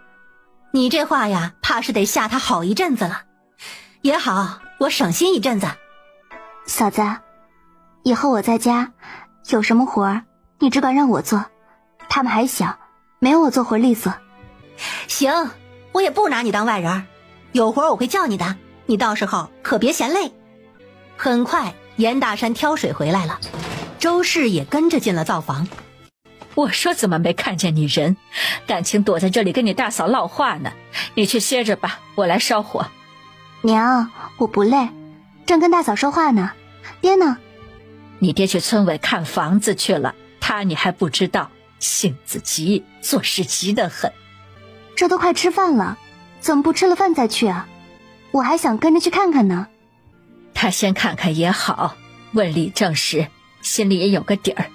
你这话呀，怕是得吓他好一阵子了。也好，我省心一阵子。”嫂子，以后我在家有什么活儿，你只管让我做。他们还小，没有我做活利索。行，我也不拿你当外人，有活我会叫你的，你到时候可别嫌累。很快，严大山挑水回来了，周氏也跟着进了灶房。我说怎么没看见你人，感情躲在这里跟你大嫂唠话呢？你去歇着吧，我来烧火。娘，我不累，正跟大嫂说话呢。爹呢？你爹去村委看房子去了，他你还不知道，性子急，做事急得很。这都快吃饭了，怎么不吃了饭再去啊？我还想跟着去看看呢。他先看看也好，问理正时，心里也有个底儿。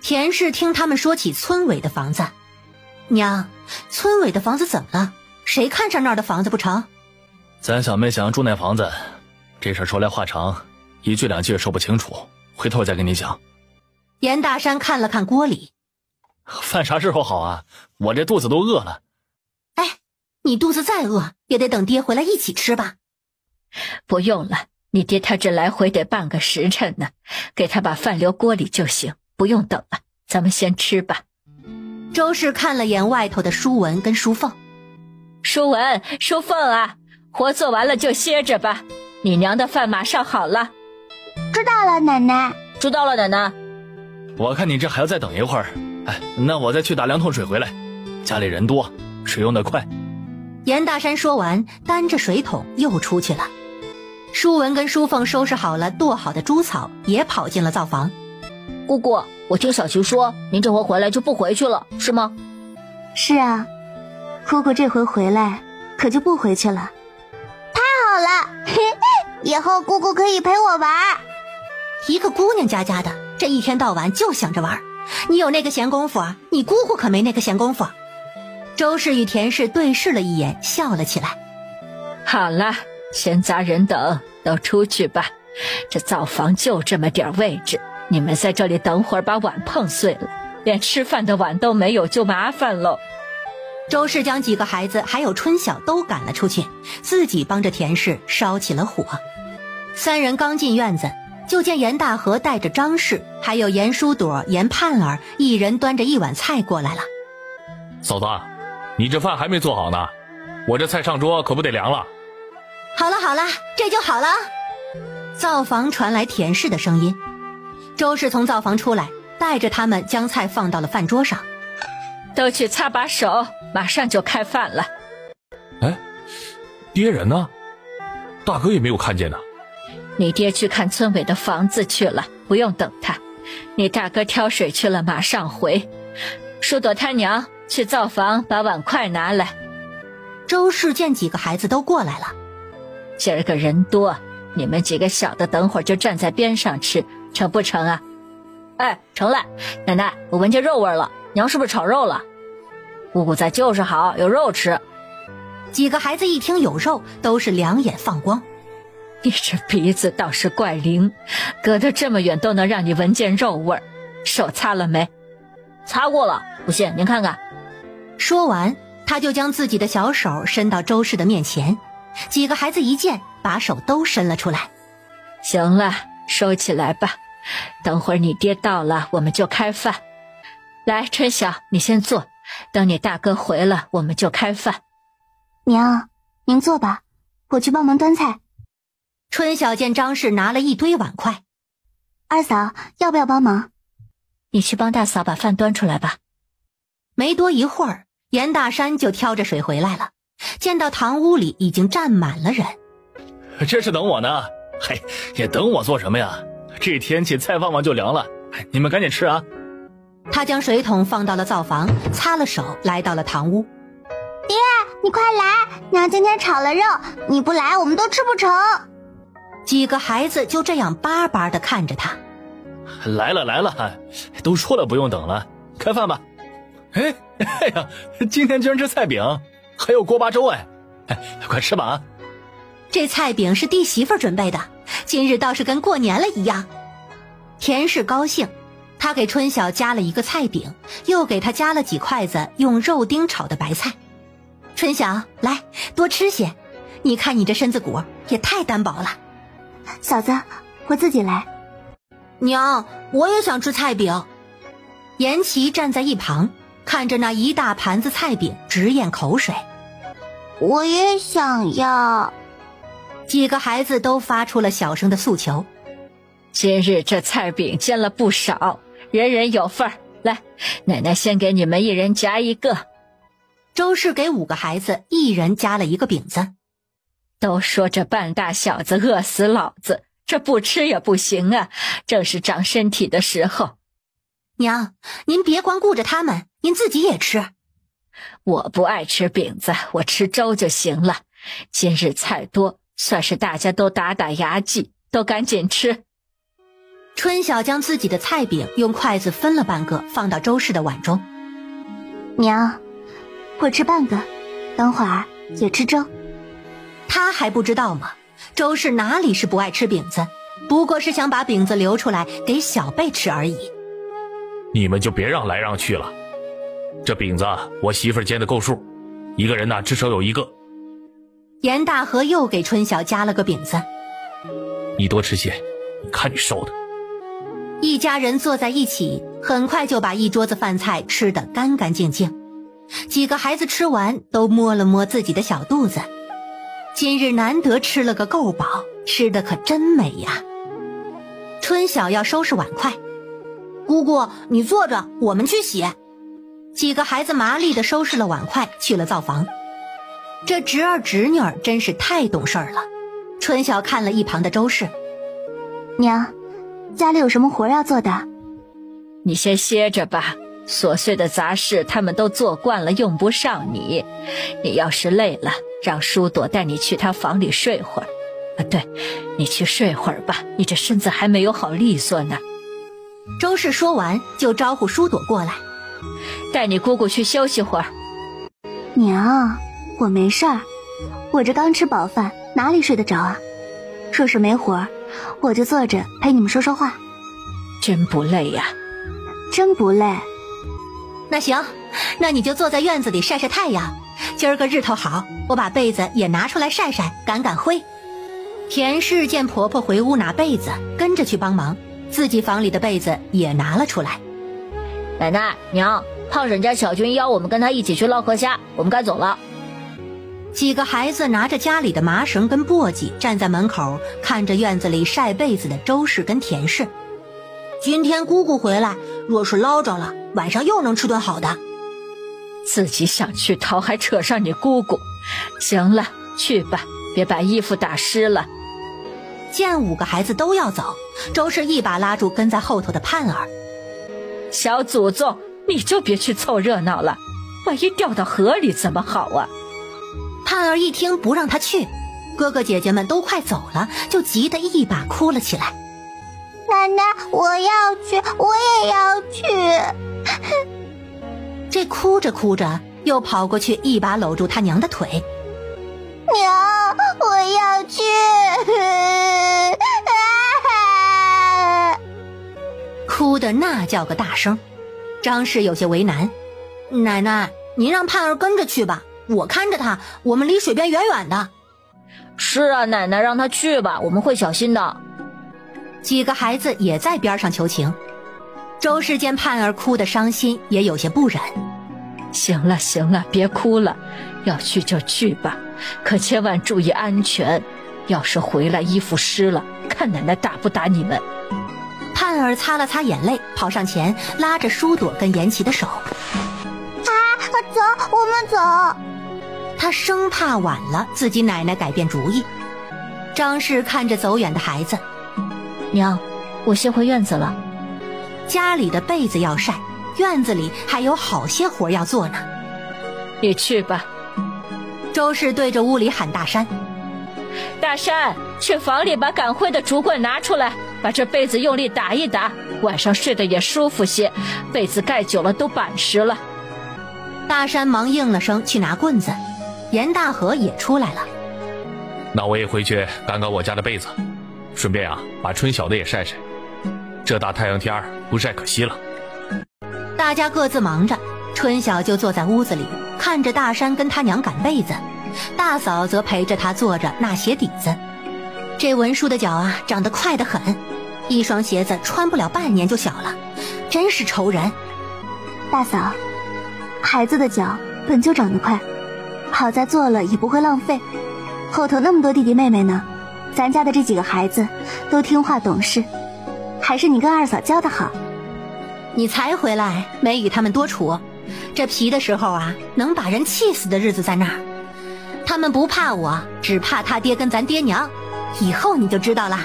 田氏听他们说起村委的房子，娘，村委的房子怎么了？谁看上那儿的房子不成？咱小妹想要住那房子，这事说来话长，一句两句也说不清楚，回头再跟你讲。严大山看了看锅里，饭啥时候好啊？我这肚子都饿了。哎，你肚子再饿也得等爹回来一起吃吧。不用了，你爹他这来回得半个时辰呢，给他把饭留锅里就行，不用等了，咱们先吃吧。周氏看了眼外头的舒文跟舒凤。舒文、舒凤啊，活做完了就歇着吧，你娘的饭马上好了。知道了，奶奶。知道了，奶奶。我看你这还要再等一会儿，哎，那我再去打2桶水回来，家里人多，水用得快。严大山说完，担着水桶又出去了。舒文跟舒凤收拾好了剁好的猪草，也跑进了灶房。姑姑，我听小菊说，您这回回来就不回去了，是吗？是啊，姑姑这回回来可就不回去了。太好了，以后姑姑可以陪我玩。一个姑娘家的，这一天到晚就想着玩，你有那个闲工夫啊？你姑姑可没那个闲工夫。周氏与田氏对视了一眼，笑了起来。好了，闲杂人等都出去吧，这灶房就这么点位置，你们在这里等会儿把碗碰碎了，连吃饭的碗都没有，就麻烦喽。周氏将几个孩子还有春晓都赶了出去，自己帮着田氏烧起了火。3人刚进院子，就见严大河带着张氏还有严淑朵、严盼儿一人端着一碗菜过来了。嫂子，你这饭还没做好呢，我这菜上桌可不得凉了。好了好了，这就好了。灶房传来田氏的声音。周氏从灶房出来，带着他们将菜放到了饭桌上。都去擦把手，马上就开饭了。哎，爹人呢？大哥也没有看见呢。你爹去看村委的房子去了，不用等他。你大哥挑水去了，马上回。淑朵他娘去灶房把碗筷拿来。周氏见几个孩子都过来了，今儿个人多，你们几个小的等会儿就站在边上吃，成不成啊？哎，成了。奶奶，我闻见肉味了，娘是不是炒肉了？姑姑在就是好，有肉吃。几个孩子一听有肉，都是两眼放光。你这鼻子倒是怪灵，隔得这么远都能让你闻见肉味儿。手擦了没？擦过了，不信您看看。说完，他就将自己的小手伸到周氏的面前。几个孩子一见，把手都伸了出来。行了，收起来吧，等会儿你爹到了，我们就开饭。来，春晓，你先坐，等你大哥回了，我们就开饭。娘，您坐吧，我去帮忙端菜。春晓见张氏拿了一堆碗筷。二嫂，要不要帮忙？你去帮大嫂把饭端出来吧。没多一会儿，严大山就挑着水回来了，见到堂屋里已经站满了人。这是等我呢。嘿，也等我做什么呀？这天气菜放放就凉了，你们赶紧吃啊。他将水桶放到了灶房，擦了手，来到了堂屋。爹，你快来，娘今天炒了肉，你不来我们都吃不成。几个孩子就这样巴巴地看着他。来了，都说了不用等了，开饭吧。哎呀，今天居然吃菜饼，还有锅巴粥哎，快吃吧啊！这菜饼是弟媳妇准备的，今日倒是跟过年了一样。田氏高兴，他给春晓夹了一个菜饼，又给他夹了几筷子用肉丁炒的白菜。春晓，来多吃些，你看你这身子骨也太单薄了。嫂子，我自己来。娘，我也想吃菜饼。严琦站在一旁，看着那一大盘子菜饼直咽口水。我也想要。几个孩子都发出了小声的诉求。今日这菜饼煎了不少，人人有份儿。来，奶奶先给你们一人夹一个。周氏给5个孩子一人夹了一个饼子。都说这半大小子饿死老子，这不吃也不行啊，正是长身体的时候。娘，您别光顾着他们，您自己也吃。我不爱吃饼子，我吃粥就行了。今日菜多，算是大家都打打牙祭，都赶紧吃。春晓将自己的菜饼用筷子分了半个，放到周氏的碗中。娘，我吃半个，等会儿也吃粥。他还不知道吗？周氏哪里是不爱吃饼子，不过是想把饼子留出来给小贝吃而已。你们就别让来让去了，这饼子我媳妇儿煎的够数，一个人呢至少有一个。严大和又给春晓夹了个饼子。你多吃些，你看你瘦的。一家人坐在一起，很快就把一桌子饭菜吃得干干净净。几个孩子吃完都摸了摸自己的小肚子，今日难得吃了个够饱，吃得可真美呀。春晓要收拾碗筷，姑姑你坐着，我们去洗。几个孩子麻利地收拾了碗筷，去了灶房。这侄儿侄女儿真是太懂事儿了。春晓看了一旁的周氏。娘，家里有什么活要做的？你先歇着吧，琐碎的杂事他们都做惯了，用不上你。你要是累了，让舒朵带你去他房里睡会儿。对，你去睡会儿吧，你这身子还没有好利索呢。周氏说完就招呼舒朵过来，带你姑姑去休息会儿。娘，我没事儿，我这刚吃饱饭，哪里睡得着啊？若是没活儿，我就坐着陪你们说说话。真不累呀？真不累。那行，那你就坐在院子里晒晒太阳。今儿个日头好，我把被子也拿出来晒晒，赶赶灰。田氏见婆婆回屋拿被子，跟着去帮忙，自己房里的被子也拿了出来。奶奶娘，胖婶家小军邀我们跟他一起去捞河虾，我们该走了。几个孩子拿着家里的麻绳跟簸箕，站在门口看着院子里晒被子的周氏跟田氏。今天姑姑回来，若是捞着了，晚上又能吃顿好的。自己想去逃，还扯上你姑姑。行了，去吧，别把衣服打湿了。见5个孩子都要走，周氏一把拉住跟在后头的盼儿。小祖宗，你就别去凑热闹了，万一掉到河里怎么好啊？盼儿一听不让他去，哥哥姐姐们都快走了，就急得一把哭了起来。奶奶，我要去，我也要去。这哭着哭着，又跑过去一把搂住他娘的腿。娘，我要去。哭得那叫个大声。张氏有些为难，奶奶，您让盼儿跟着去吧，我看着他，我们离水边远远的。是啊，奶奶让他去吧，我们会小心的。几个孩子也在边上求情。周氏见盼儿哭得伤心，也有些不忍。行了行了，别哭了，要去就去吧，可千万注意安全，要是回来衣服湿了，看奶奶打不打你们。盼儿擦了擦眼泪，跑上前拉着舒朵跟严琦的手。走，我们走。他生怕晚了自己奶奶改变主意。张氏看着走远的孩子，娘，我先回院子了。家里的被子要晒，院子里还有好些活要做呢。你去吧。周氏对着屋里喊大山：大山，去房里把赶会的竹棍拿出来，把这被子用力打一打，晚上睡得也舒服些，被子盖久了都板实了。大山忙应了声去拿棍子，严大河也出来了。那我也回去赶赶我家的被子，顺便把春晓的也晒晒，这大太阳天不晒可惜了。大家各自忙着，春晓就坐在屋子里看着大山跟他娘赶被子，大嫂则陪着他做着纳鞋底子。这文书的脚长得快得很，一双鞋子穿不了半年就小了，真是愁人。大嫂，孩子的脚本就长得快，好在做了也不会浪费。后头那么多弟弟妹妹呢，咱家的这几个孩子都听话懂事，还是你跟二嫂教得好。你才回来没与他们多处，这皮的时候能把人气死的日子在那儿。他们不怕我，只怕他爹跟咱爹娘，以后你就知道了。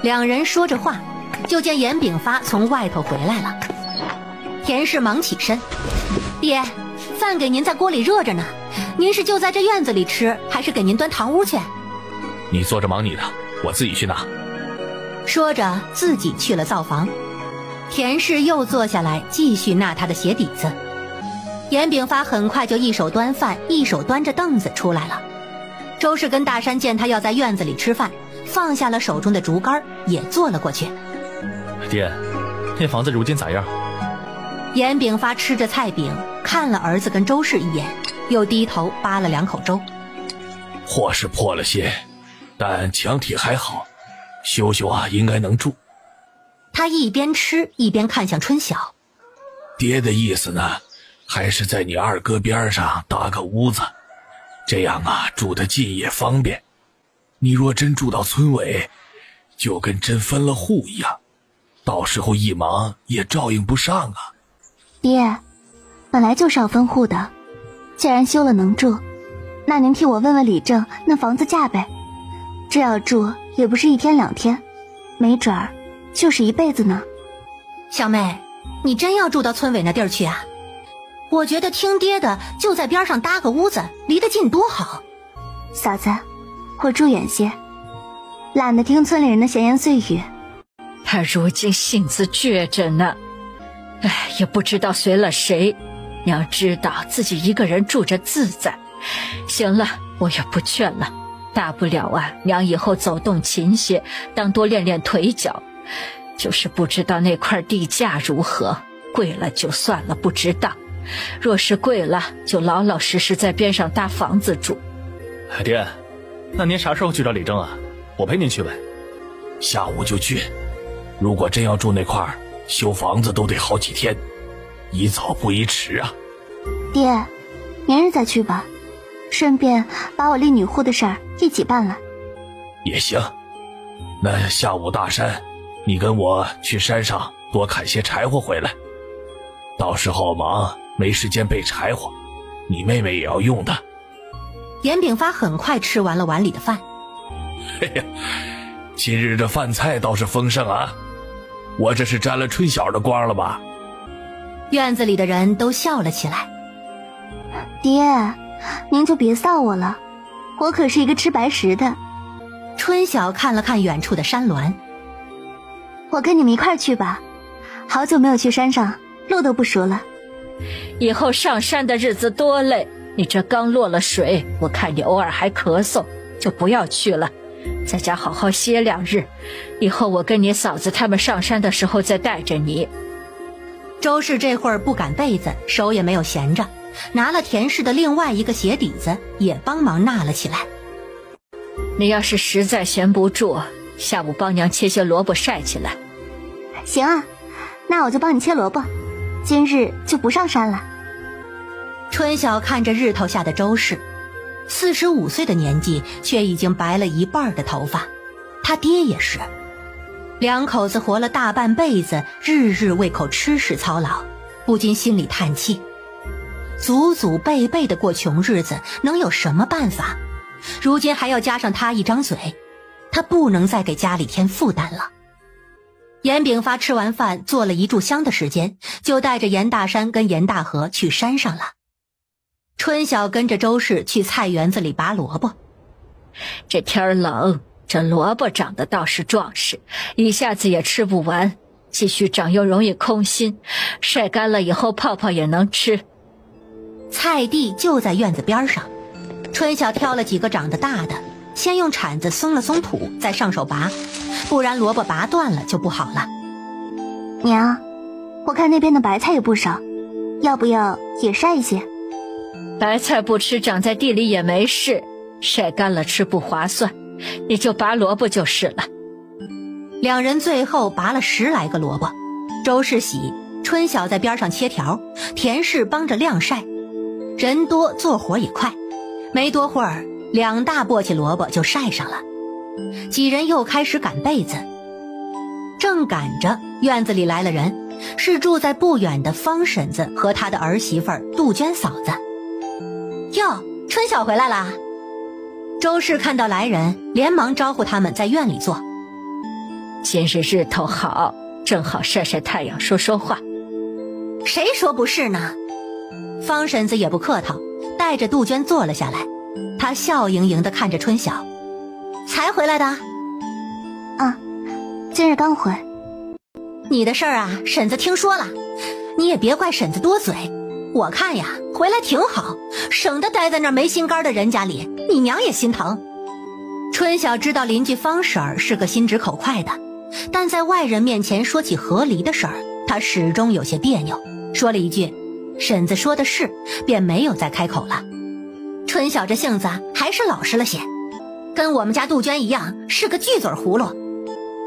两人说着话，就见严炳发从外头回来了。田氏忙起身：爹，饭给您在锅里热着呢，您是就在这院子里吃，还是给您端堂屋去？你坐着忙你的，我自己去拿。说着自己去了灶房。田氏又坐下来继续纳他的鞋底子。严炳发很快就一手端饭一手端着凳子出来了。周氏跟大山见他要在院子里吃饭，放下了手中的竹竿，也坐了过去。爹，那房子如今咋样？严炳发吃着菜饼，看了儿子跟周氏一眼，又低头扒了两口粥。或是破了些，但墙体还好，修修应该能住。他一边吃一边看向春晓。爹的意思呢，还是在你二哥边上搭个屋子，这样住得近也方便。你若真住到村尾，就跟真分了户一样，到时候一忙也照应不上啊。爹，本来就是要分户的，既然修了能住，那您替我问问李正那房子价呗。这要住也不是一天两天，没准儿就是一辈子呢。小妹，你真要住到村尾那地儿去啊？我觉得听爹的就在边上搭个屋子，离得近多好。嫂子，我住远些，懒得听村里人的闲言碎语。他如今性子倔着呢，也不知道随了谁。娘知道自己一个人住着自在。行了，我也不劝了，大不了娘以后走动勤些，当多练练腿脚。就是不知道那块地价如何，贵了就算了，不值当；若是贵了，就老老实实在边上搭房子住。爹，那您啥时候去找李正啊？我陪您去呗。下午就去。如果真要住那块，修房子都得好几天，宜早不宜迟啊。爹，明日再去吧，顺便把我立女户的事儿一起办了。也行。那下午大山，你跟我去山上多砍些柴火回来，到时候忙没时间备柴火，你妹妹也要用的。严炳发很快吃完了碗里的饭。嘿呀，今日这饭菜倒是丰盛啊，我这是沾了春晓的光了吧？院子里的人都笑了起来。爹，您就别臊我了，我可是一个吃白食的。春晓看了看远处的山峦。我跟你们一块儿去吧，好久没有去山上，路都不熟了。以后上山的日子多累，你这刚落了水，我看你偶尔还咳嗽，就不要去了，在家好好歇2日，以后我跟你嫂子他们上山的时候再带着你。周氏这会儿不赶被子，手也没有闲着，拿了田氏的另外一个鞋底子也帮忙纳了起来。你要是实在闲不住，下午帮娘切些萝卜晒起来。行啊，那我就帮你切萝卜，今日就不上山了。春晓看着日头下的周氏，45岁的年纪却已经白了一半的头发，他爹也是。两口子活了大半辈子，日日为口吃食操劳，不禁心里叹气。祖祖辈辈的过穷日子，能有什么办法？如今还要加上他一张嘴，他不能再给家里添负担了。严炳发吃完饭做了一炷香的时间，就带着严大山跟严大河去山上了。春晓跟着周氏去菜园子里拔萝卜。这天冷，这萝卜长得倒是壮实，一下子也吃不完，继续长又容易空心，晒干了以后泡泡也能吃。菜地就在院子边上，春晓挑了几个长得大的，先用铲子松了松土，再上手拔，不然萝卜拔断了就不好了。娘，我看那边的白菜也不少，要不要也晒一些？白菜不吃，长在地里也没事，晒干了吃不划算，你就拔萝卜就是了。两人最后拔了10来个萝卜，周氏洗，春晓在边上切条，田氏帮着晾晒。人多做活也快，没多会儿2大簸箕萝卜就晒上了。几人又开始赶被子，正赶着院子里来了人，是住在不远的方婶子和他的儿媳妇杜鹃嫂子。哟，春晓回来啦！周氏看到来人，连忙招呼他们在院里坐。今日日头好，正好晒晒太阳，说说话。谁说不是呢？方婶子也不客套，带着杜鹃坐了下来。她笑盈盈地看着春晓：“才回来的？”“啊，今日刚回。”“你的事儿啊，婶子听说了，你也别怪婶子多嘴。我看呀，回来挺好，省得待在那没心肝的人家里，你娘也心疼。”春晓知道邻居方婶儿是个心直口快的，但在外人面前说起和离的事儿，她始终有些别扭，说了一句：“婶子说的是”，便没有再开口了。春晓这性子还是老实了些，跟我们家杜鹃一样，是个巨嘴葫芦。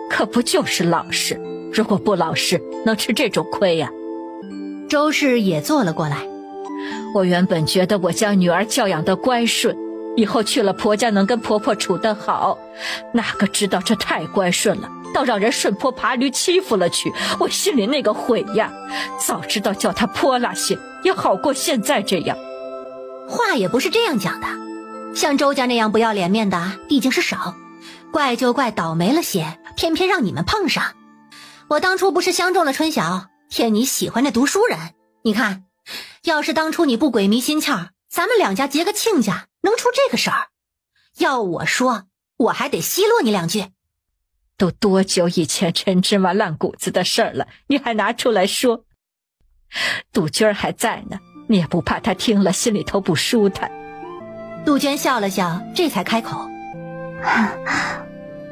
可不就是老实？如果不老实，能吃这种亏呀？周氏也坐了过来。我原本觉得我将女儿教养得乖顺，以后去了婆家能跟婆婆处得好，哪个知道这太乖顺了，倒让人顺坡爬驴欺负了去，我心里那个悔呀！早知道叫她泼辣些，也好过现在这样。话也不是这样讲的，像周家那样不要脸面的毕竟是少，怪就怪倒霉了些，偏偏让你们碰上。我当初不是相中了春晓，骗你喜欢那读书人，你看，要是当初你不鬼迷心窍，咱们2家结个亲家，能出这个事儿？要我说，我还得奚落你2句。都多久以前陈芝麻烂谷子的事儿了，你还拿出来说？杜鹃儿还在呢，你也不怕她听了心里头不舒坦？杜鹃笑了笑，这才开口：“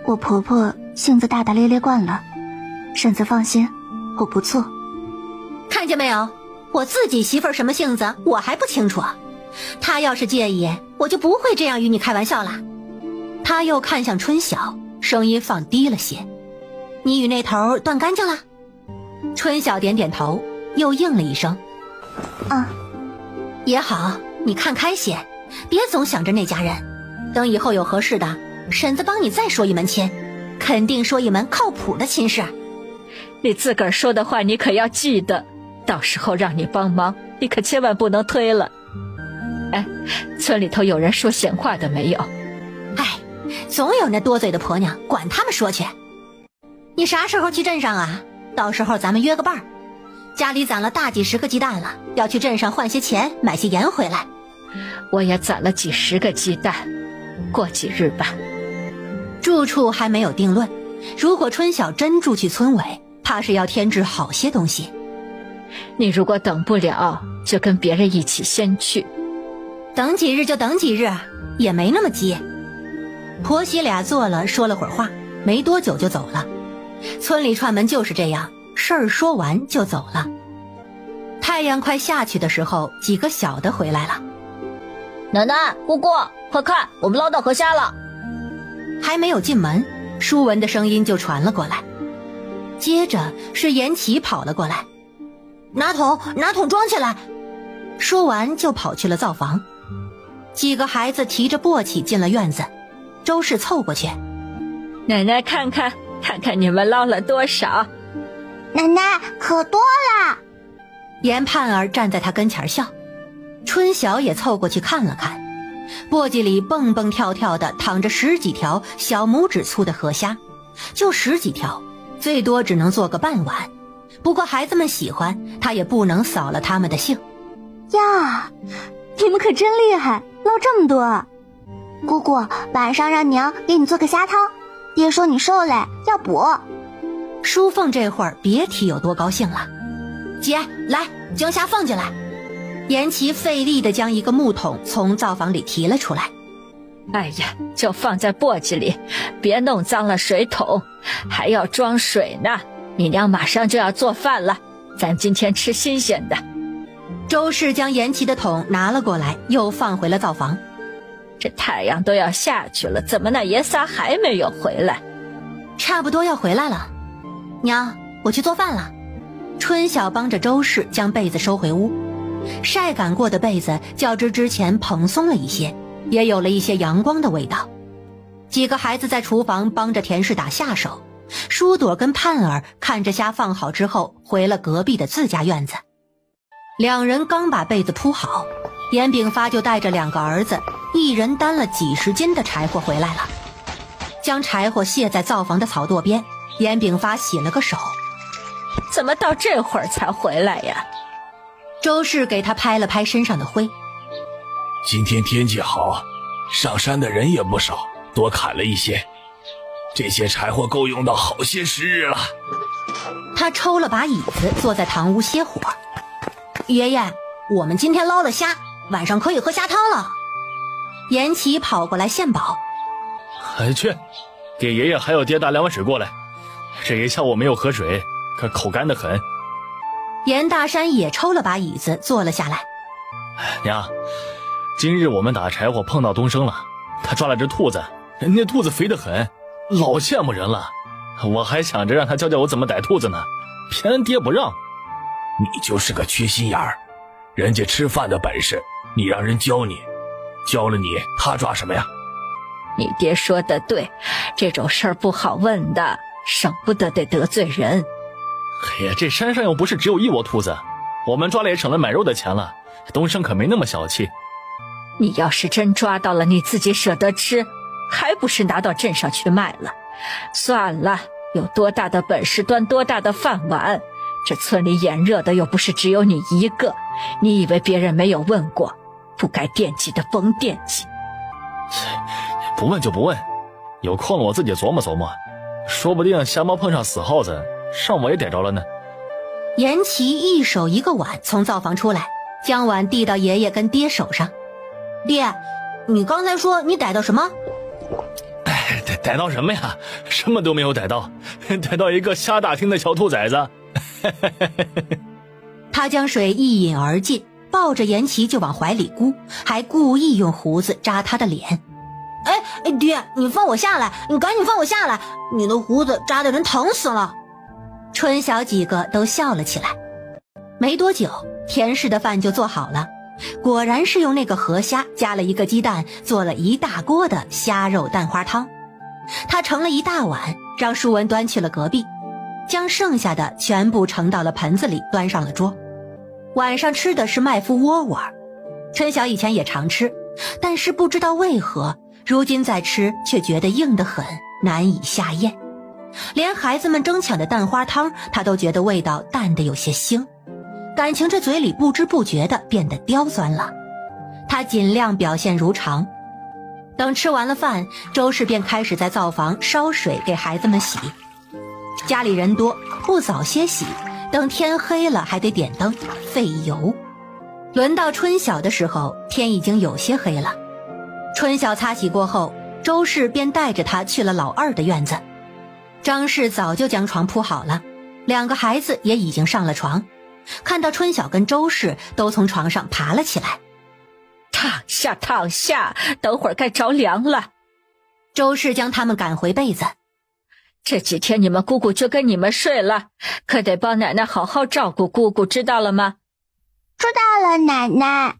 我婆婆性子大大咧咧惯了，婶子放心，我不错。”看见没有，我自己媳妇儿什么性子我还不清楚，她要是介意，我就不会这样与你开玩笑了。他又看向春晓，声音放低了些：“你与那头断干净了？”春晓点点头，又应了一声：“啊，也好，你看开些，别总想着那家人。等以后有合适的，婶子帮你再说一门亲，肯定说一门靠谱的亲事。”你自个儿说的话你可要记得，到时候让你帮忙，你可千万不能推了。哎，村里头有人说闲话的没有？哎，总有那多嘴的婆娘，管他们说去。你啥时候去镇上啊？到时候咱们约个伴儿。家里攒了大几十个鸡蛋了，要去镇上换些钱，买些盐回来。我也攒了几十个鸡蛋，过几日吧。住处还没有定论，如果春晓真住去村委，怕是要添置好些东西。你如果等不了，就跟别人一起先去。等几日就等几日，也没那么急。婆媳俩坐了说了会儿话，没多久就走了。村里串门就是这样，事儿说完就走了。太阳快下去的时候，几个小的回来了。奶奶、姑姑，快看，我们捞到河虾了！还没有进门，舒文的声音就传了过来。接着是严琦跑了过来，拿桶装起来。说完就跑去了灶房。几个孩子提着簸箕进了院子，周氏凑过去：“奶奶看看，看看你们捞了多少。奶奶，可多了。严盼儿站在他跟前笑，春晓也凑过去看了看，簸箕里蹦蹦跳跳的躺着10几条小拇指粗的河虾，就10几条，最多只能做个半碗。不过孩子们喜欢，他也不能扫了他们的兴。呀，你们可真厉害，捞这么多。姑姑，晚上让娘给你做个虾汤，爹说你瘦了要补。淑凤这会儿别提有多高兴了。姐，来，将虾放进来。严琦费力地将一个木桶从灶房里提了出来。哎呀，就放在簸箕里，别弄脏了水桶，还要装水呢。你娘马上就要做饭了，咱今天吃新鲜的。周氏将严琦的桶拿了过来，又放回了灶房。这太阳都要下去了，怎么那爷仨还没有回来？差不多要回来了。娘，我去做饭了。春晓帮着周氏将被子收回屋，晒干过的被子较之前蓬松了一些，也有了一些阳光的味道。几个孩子在厨房帮着田氏打下手，舒朵跟盼儿看着虾放好之后回了隔壁的自家院子。两人刚把被子铺好，严炳发就带着2个儿子一人担了几10斤的柴火回来了。将柴火卸在灶房的草垛边，严炳发洗了个手。怎么到这会儿才回来呀？周氏给他拍了拍身上的灰。今天天气好，上山的人也不少，多砍了一些，这些柴火够用到好些时日了。他抽了把椅子坐在堂屋歇火。爷爷，我们今天捞了虾，晚上可以喝虾汤了。严琦跑过来献宝。去，给爷爷还有爹打2碗水过来，这一下午没有喝水，可口干得很。严大山也抽了把椅子坐了下来。娘，今日我们打柴火碰到东升了，他抓了只兔子，那兔子肥得很，老羡慕人了。我还想着让他教教我怎么逮兔子呢，偏爹不让。你就是个缺心眼儿，人家吃饭的本事，你让人教你，教了你，他抓什么呀？你爹说的对，这种事儿不好问的，省不得得罪人。哎呀，这山上又不是只有1窝兔子，我们抓了也省了买肉的钱了。东升可没那么小气。你要是真抓到了，你自己舍得吃，还不是拿到镇上去卖了？算了，有多大的本事端多大的饭碗，这村里眼热的又不是只有你一个，你以为别人没有问过？不该惦记的甭惦记。不问就不问，有空了我自己琢磨琢磨，说不定瞎猫碰上死耗子，上我也逮着了呢。严琦一手一个碗从灶房出来，将碗递到爷爷跟爹手上。爹，你刚才说你逮到什么？逮到什么呀？什么都没有逮到，逮到一个瞎打听的小兔崽子。他将水一饮而尽，抱着严琦就往怀里箍，还故意用胡子扎他的脸。哎，爹，你放我下来，你赶紧放我下来，你的胡子扎的人疼死了。春晓几个都笑了起来。没多久，田氏的饭就做好了，果然是用那个河虾加了1个鸡蛋做了一大锅的虾肉蛋花汤。他盛了一大碗，让淑文端去了隔壁，将剩下的全部盛到了盆子里，端上了桌。晚上吃的是麦麸窝窝，春晓以前也常吃，但是不知道为何如今再吃却觉得硬得很，难以下咽。连孩子们争抢的蛋花汤，他都觉得味道淡得有些腥，感情这嘴里不知不觉地变得刁钻了。他尽量表现如常。等吃完了饭，周氏便开始在灶房烧水给孩子们洗。家里人多，不早些洗，等天黑了还得点灯费油。轮到春晓的时候，天已经有些黑了。春晓擦洗过后，周氏便带着他去了老二的院子。张氏早就将床铺好了，2个孩子也已经上了床，看到春晓跟周氏都从床上爬了起来。躺下躺下，等会儿该着凉了。周氏将他们赶回被子。这几天你们姑姑就跟你们睡了，可得帮奶奶好好照顾姑姑，知道了吗？知道了，奶奶。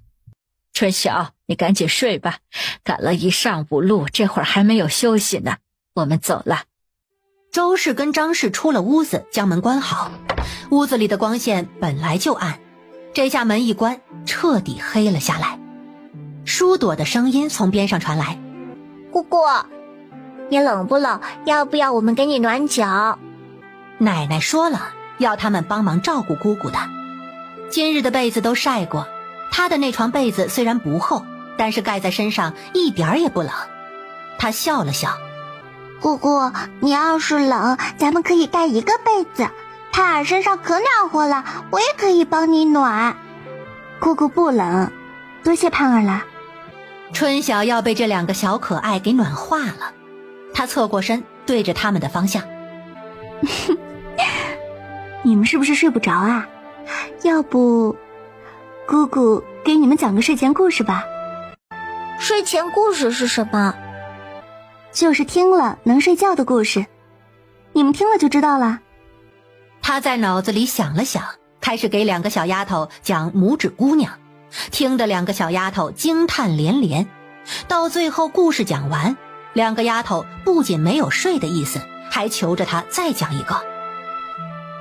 春晓，你赶紧睡吧，赶了一上午路，这会儿还没有休息呢。我们走了。周氏跟张氏出了屋子，将门关好。屋子里的光线本来就暗，这下门一关，彻底黑了下来。舒朵的声音从边上传来：姑姑，你冷不冷？要不要我们给你暖脚？奶奶说了，要他们帮忙照顾姑姑的。今日的被子都晒过，她的那床被子虽然不厚，但是盖在身上一点儿也不冷。她笑了笑：姑姑，你要是冷，咱们可以盖一个被子，盼儿身上可暖和了，我也可以帮你暖。姑姑不冷，多谢盼儿了。春晓要被这2个小可爱给暖化了，她侧过身对着他们的方向：你们是不是睡不着啊？要不姑姑给你们讲个睡前故事吧。睡前故事是什么？就是听了能睡觉的故事，你们听了就知道了。他在脑子里想了想，开始给2个小丫头讲拇指姑娘，听得2个小丫头惊叹连连。到最后故事讲完，2个丫头不仅没有睡的意思，还求着他再讲一个。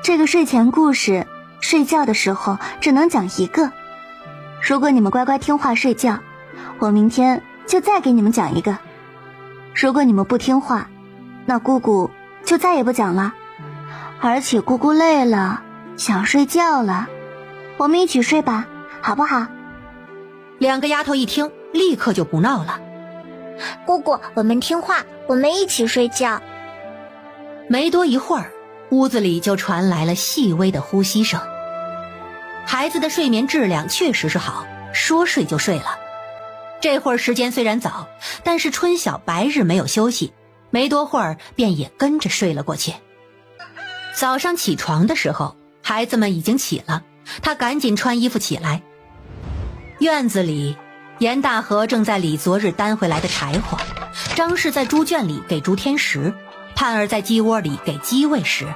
这个睡前故事睡觉的时候只能讲一个，如果你们乖乖听话睡觉，我明天就再给你们讲一个。如果你们不听话，那姑姑就再也不讲了。而且姑姑累了，想睡觉了，我们一起睡吧，好不好？2个丫头一听，立刻就不闹了。姑姑，我们听话，我们一起睡觉。没多一会儿，屋子里就传来了细微的呼吸声。孩子的睡眠质量确实是好，说睡就睡了。这会儿时间虽然早，但是春晓白日没有休息，没多会儿便也跟着睡了过去。早上起床的时候，孩子们已经起了，他赶紧穿衣服起来。院子里，严大河正在理昨日担回来的柴火，张氏在猪圈里给猪添食，盼儿在鸡窝里给鸡喂食。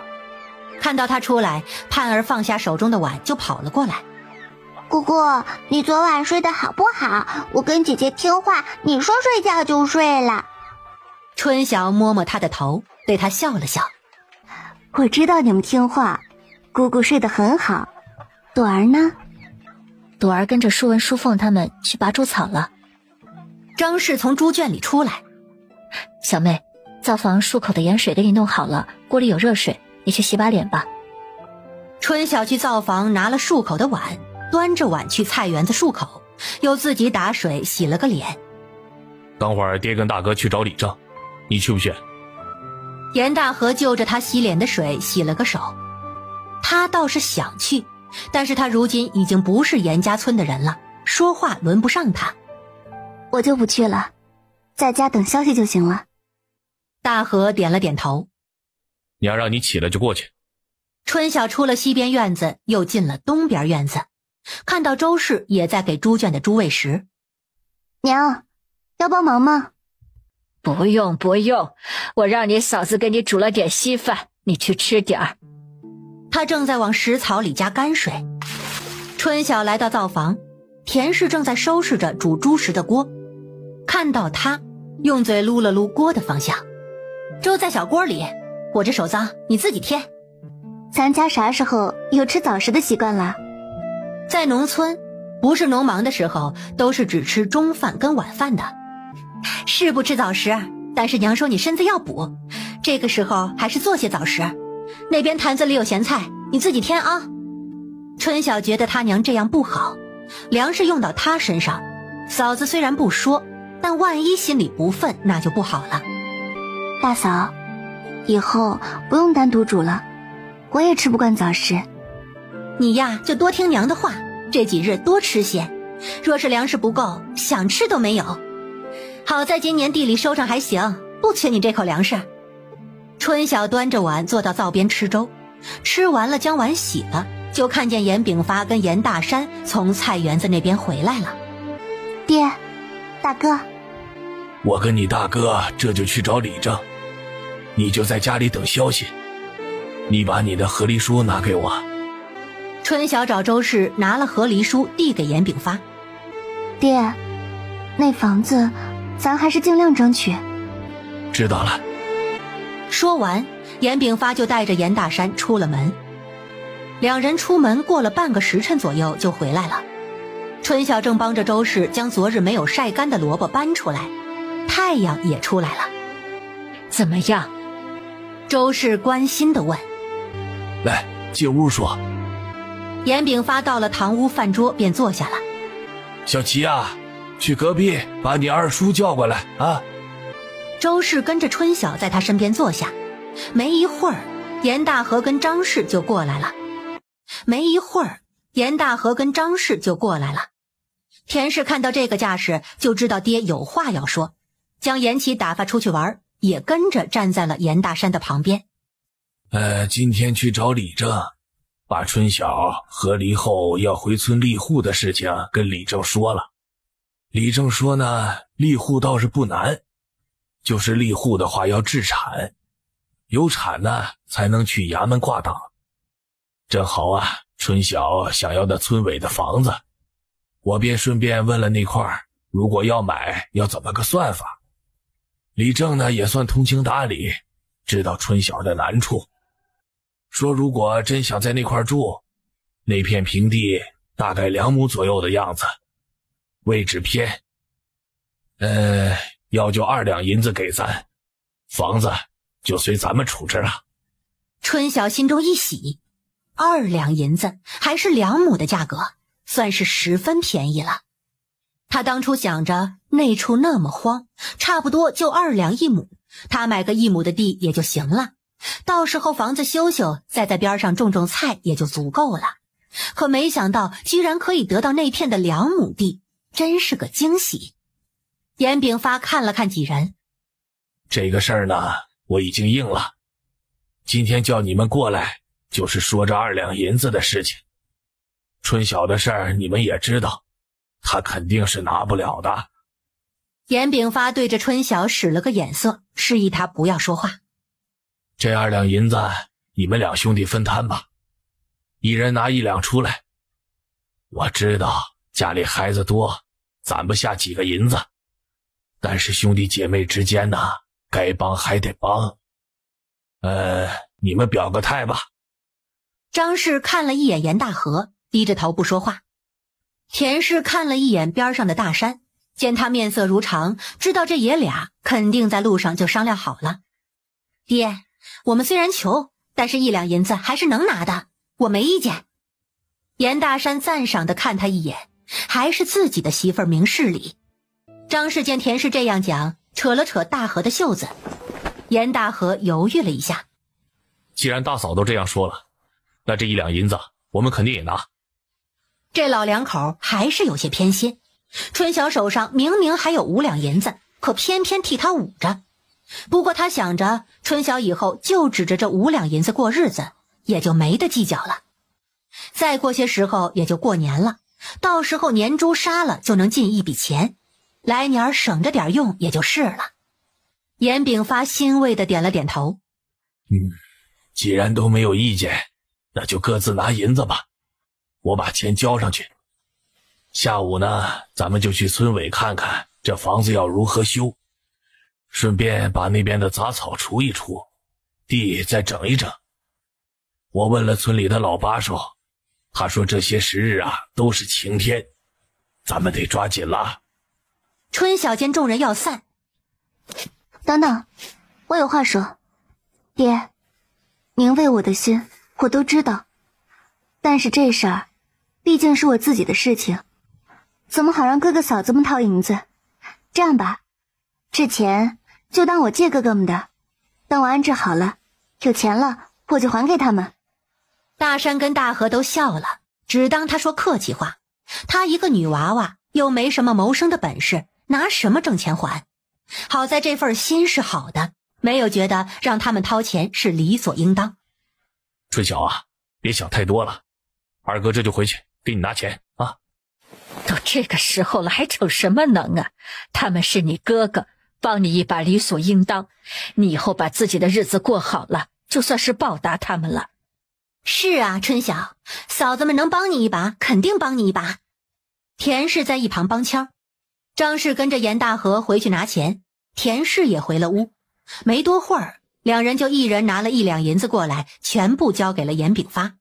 看到他出来，盼儿放下手中的碗就跑了过来。姑姑，你昨晚睡得好不好？我跟姐姐听话，你说睡觉就睡了。春晓摸摸他的头，对他笑了笑。我知道你们听话，姑姑睡得很好。朵儿呢？朵儿跟着舒文、舒凤他们去拔猪草了。张氏从猪圈里出来。小妹，灶房漱口的盐水给你弄好了，锅里有热水，你去洗把脸吧。春晓去灶房拿了漱口的碗，端着碗去菜园子漱口，又自己打水洗了个脸。等会儿爹跟大哥去找李正，你去不去？严大河就着他洗脸的水洗了个手。他倒是想去，但是他如今已经不是严家村的人了，说话轮不上他。我就不去了，在家等消息就行了。大河点了点头。娘让你起来就过去。春晓出了西边院子，又进了东边院子，看到周氏也在给猪圈的猪喂食。娘，要帮忙吗？不用不用，我让你嫂子给你煮了点稀饭，你去吃点儿。他正在往食槽里加泔水。春晓来到灶房，田氏正在收拾着煮猪食的锅，看到他，用嘴撸了撸锅的方向。粥在小锅里，我这手脏，你自己添。咱家啥时候有吃早食的习惯了？在农村，不是农忙的时候，都是只吃中饭跟晚饭的。是不吃早食，但是娘说你身子要补，这个时候还是做些早食。那边坛子里有咸菜，你自己添啊。春晓觉得他娘这样不好，粮食用到他身上，嫂子虽然不说，但万一心里不忿，那就不好了。大嫂，以后不用单独煮了，我也吃不惯早食。你呀，就多听娘的话，这几日多吃些。若是粮食不够，想吃都没有。好在今年地里收成还行，不缺你这口粮食。春晓端着碗坐到灶边吃粥，吃完了将碗洗了，就看见严炳发跟严大山从菜园子那边回来了。爹，大哥，我跟你大哥这就去找李正，你就在家里等消息。你把你的和离书拿给我。春晓找周氏拿了和离书递给严炳发。爹，那房子咱还是尽量争取。知道了。说完，严炳发就带着严大山出了门。两人出门过了半个时辰左右就回来了。春晓正帮着周氏将昨日没有晒干的萝卜搬出来，太阳也出来了。怎么样？周氏关心地问。来，进屋说。严炳发到了堂屋饭桌便坐下了。小齐啊，去隔壁把你二叔叫过来啊。周氏跟着春晓在他身边坐下，没一会儿，严大河跟张氏就过来了。田氏看到这个架势，就知道爹有话要说，将严琦打发出去玩，也跟着站在了严大山的旁边。今天去找李正，把春晓和离后要回村立户的事情跟李正说了。李正说呢，立户倒是不难，就是立户的话要置产，有产呢才能去衙门挂档。正好啊，春晓想要的村委的房子，我便顺便问了那块，如果要买要怎么个算法。李正呢也算通情达理，知道春晓的难处，说如果真想在那块住，那片平地大概2亩左右的样子，位置偏，要就2两银子给咱，房子就随咱们处置了。春晓心中一喜，2两银子还是2亩的价格，算是十分便宜了。他当初想着那处那么荒，差不多就2两1亩，他买个1亩的地也就行了，到时候房子修修，再在边上种种菜也就足够了。可没想到居然可以得到那片的2亩地，真是个惊喜。严炳发看了看几人，这个事儿呢我已经应了，今天叫你们过来就是说这2两银子的事情。春晓的事儿你们也知道，他肯定是拿不了的。严炳发对着春晓使了个眼色，示意他不要说话。这2两银子你们2兄弟分摊吧，一人拿1两出来。我知道家里孩子多，攒不下几个银子，但是兄弟姐妹之间呢，该帮还得帮。你们表个态吧。张氏看了一眼严大河，低着头不说话。田氏看了一眼边上的大山，见他面色如常，知道这爷俩肯定在路上就商量好了。爹，我们虽然穷，但是1两银子还是能拿的，我没意见。严大山赞赏地看他一眼，还是自己的媳妇儿明事理。张氏见田氏这样讲，扯了扯大河的袖子。严大河犹豫了一下，既然大嫂都这样说了，那这1两银子我们肯定也拿。这老两口还是有些偏心，春晓手上明明还有5两银子，可偏偏替他捂着。不过他想着春晓以后就指着这5两银子过日子，也就没得计较了。再过些时候也就过年了，到时候年猪杀了就能进一笔钱，来年省着点用也就是了。严炳发欣慰地点了点头。既然都没有意见，那就各自拿银子吧，我把钱交上去。下午呢，咱们就去村委看看这房子要如何修，顺便把那边的杂草除一除，地再整一整。我问了村里的老把手，他说这些时日啊都是晴天，咱们得抓紧了。春晓见众人要散，等等，我有话说。爹，您为我的心我都知道，但是这事儿毕竟是我自己的事情，怎么好让哥哥嫂子们掏银子？这样吧，这钱就当我借哥哥们的，等我安置好了，有钱了我就还给他们。大山跟大河都笑了，只当他说客气话。他一个女娃娃，又没什么谋生的本事，拿什么挣钱还？好在这份心是好的，没有觉得让他们掏钱是理所应当。春晓啊，别想太多了，二哥这就回去给你拿钱啊。都这个时候了，还逞什么能啊？他们是你哥哥，帮你一把理所应当。你以后把自己的日子过好了，就算是报答他们了。是啊，春晓，嫂子们能帮你一把，肯定帮你一把。田氏在一旁帮腔，张氏跟着严大河回去拿钱，田氏也回了屋。没多会儿，两人就一人拿了1两银子过来，全部交给了严炳发。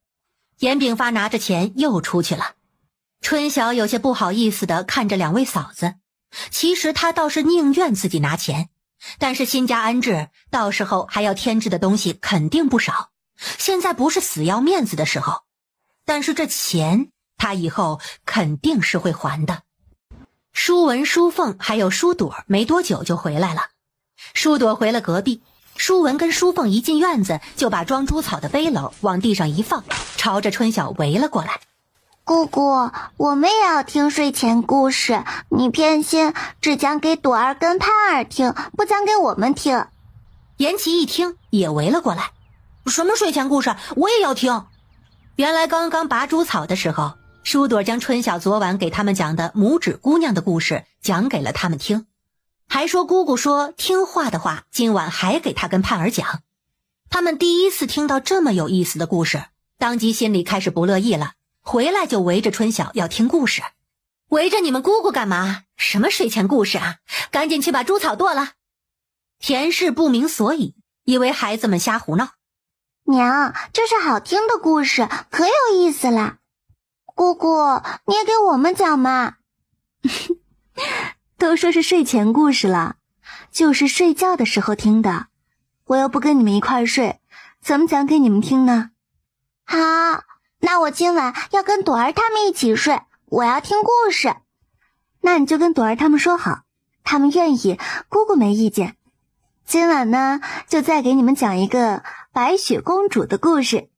严炳发拿着钱又出去了。春晓有些不好意思地看着2位嫂子，其实她倒是宁愿自己拿钱，但是新家安置，到时候还要添置的东西肯定不少，现在不是死要面子的时候。但是这钱她以后肯定是会还的。舒文、舒凤还有舒朵没多久就回来了。舒朵回了隔壁，舒文跟舒凤一进院子，就把装猪草的背篓往地上一放，朝着春晓围了过来。姑姑，我们也要听睡前故事，你偏心，只讲给朵儿跟盼儿听，不讲给我们听。严琦一听也围了过来，什么睡前故事，我也要听。原来刚刚拔猪草的时候，舒朵将春晓昨晚给他们讲的拇指姑娘的故事讲给了他们听，还说姑姑说听话的话，今晚还给她跟盼儿讲。他们第一次听到这么有意思的故事，当即心里开始不乐意了，回来就围着春晓要听故事。围着你们姑姑干嘛？什么睡前故事啊？赶紧去把猪草剁了。田氏不明所以，以为孩子们瞎胡闹。娘，这是好听的故事，可有意思啦。姑姑，你也给我们讲嘛。都说是睡前故事了，就是睡觉的时候听的。我又不跟你们一块睡，怎么讲给你们听呢？好，那我今晚要跟朵儿他们一起睡，我要听故事。那你就跟朵儿他们说好，他们愿意，姑姑没意见。今晚呢，就再给你们讲一个白雪公主的故事。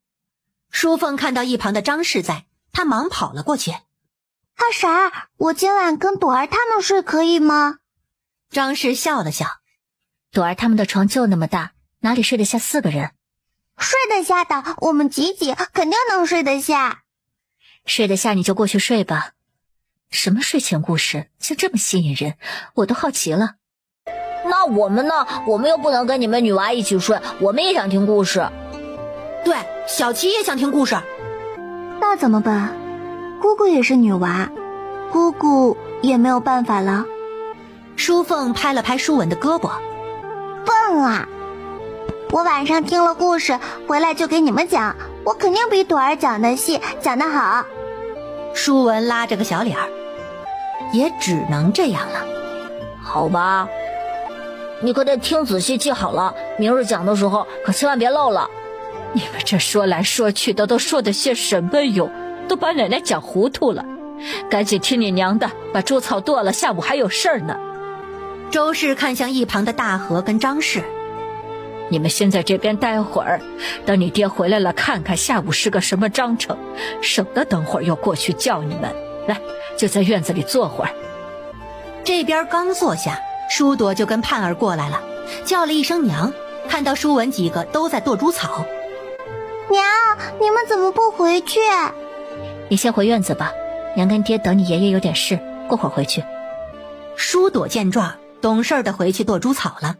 淑凤看到一旁的张氏在，她忙跑了过去。二婶儿，我今晚跟朵儿他们睡可以吗？张氏笑了笑，朵儿他们的床就那么大，哪里睡得下4个人？睡得下的，我们挤挤肯定能睡得下。睡得下你就过去睡吧。什么睡前故事，就这么吸引人，我都好奇了。那我们呢？我们又不能跟你们女娃一起睡，我们也想听故事。对，小琪也想听故事。那怎么办？姑姑也是女娃，姑姑也没有办法了。淑凤拍了拍舒文的胳膊，笨啊！我晚上听了故事回来就给你们讲，我肯定比朵儿讲的细，讲得好。舒文拉着个小脸儿，也只能这样了。好吧，你可得听仔细记好了，明日讲的时候可千万别漏了。你们这说来说去的都说的些什么哟？都把奶奶讲糊涂了。赶紧听你娘的，把猪草剁了，下午还有事儿呢。周氏看向一旁的大和跟张氏，你们先在这边待会儿，等你爹回来了看看下午是个什么章程，省得等会儿又过去叫你们。来，就在院子里坐会儿。这边刚坐下，舒朵就跟盼儿过来了，叫了一声娘，看到舒文几个都在剁猪草。娘，你们怎么不回去？你先回院子吧，娘跟爹等你爷爷有点事，过会儿回去。舒朵见状，懂事的回去剁猪草了。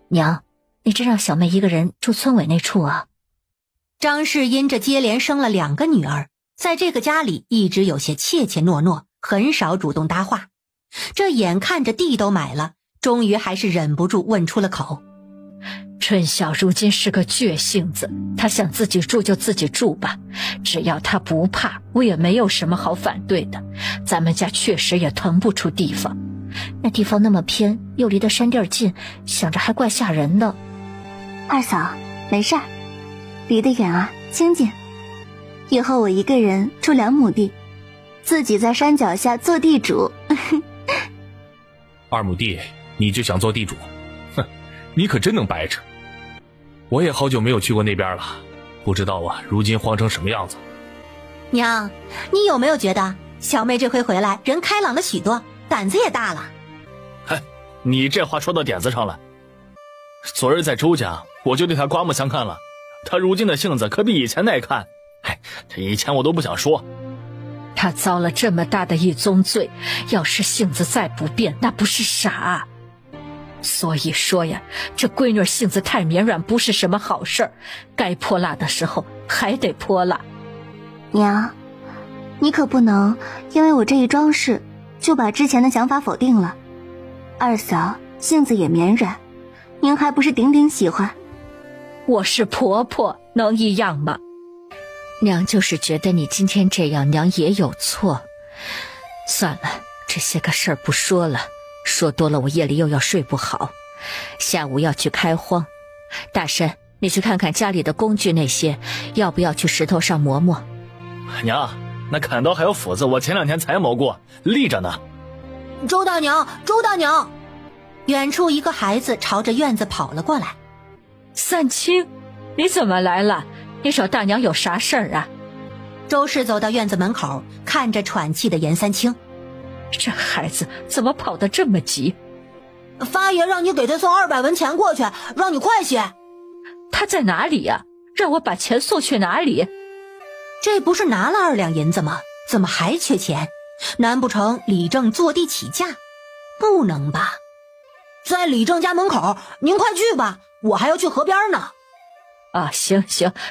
娘，你真让小妹一个人住村委那处啊？张氏因着接连生了2个女儿，在这个家里一直有些怯怯懦懦，很少主动搭话。这眼看着地都买了，终于还是忍不住问出了口。春晓如今是个倔性子，她想自己住就自己住吧，只要她不怕，我也没有什么好反对的。咱们家确实也腾不出地方，那地方那么偏，又离得山地儿近，想着还怪吓人的。二嫂，没事儿，离得远啊，清静。以后我一个人住2亩地，自己在山脚下做地主。2亩地你就想做地主？哼，你可真能掰扯。我也好久没有去过那边了，不知道啊，如今慌成什么样子。娘，你有没有觉得小妹这回回来人开朗了许多，胆子也大了？嗨，你这话说到点子上了。昨日在周家，我就对她刮目相看了。她如今的性子可比以前耐看。哎，这以前我都不想说。她遭了这么大的一宗罪，要是性子再不变，那不是傻。所以说呀，这闺女性子太绵软不是什么好事儿，该泼辣的时候还得泼辣。娘，你可不能因为我这一桩事就把之前的想法否定了。二嫂性子也绵软，您还不是顶顶喜欢。我是婆婆，能一样吗？娘就是觉得你今天这样，娘也有错。算了，这些个事儿不说了，说多了我夜里又要睡不好。下午要去开荒，大婶，你去看看家里的工具那些，要不要去石头上磨磨？娘，那砍刀还有斧子，我前2天才磨过，立着呢。周大娘，周大娘！远处一个孩子朝着院子跑了过来。三清，你怎么来了？你找大娘有啥事儿啊？周氏走到院子门口，看着喘气的严三清。这孩子怎么跑得这么急？发爷让你给他送200文钱过去，让你快些。他在哪里呀？让我把钱送去哪里？这不是拿了2两银子吗？怎么还缺钱？难不成李正坐地起价？不能吧。在李正家门口，您快去吧，我还要去河边呢。啊，行，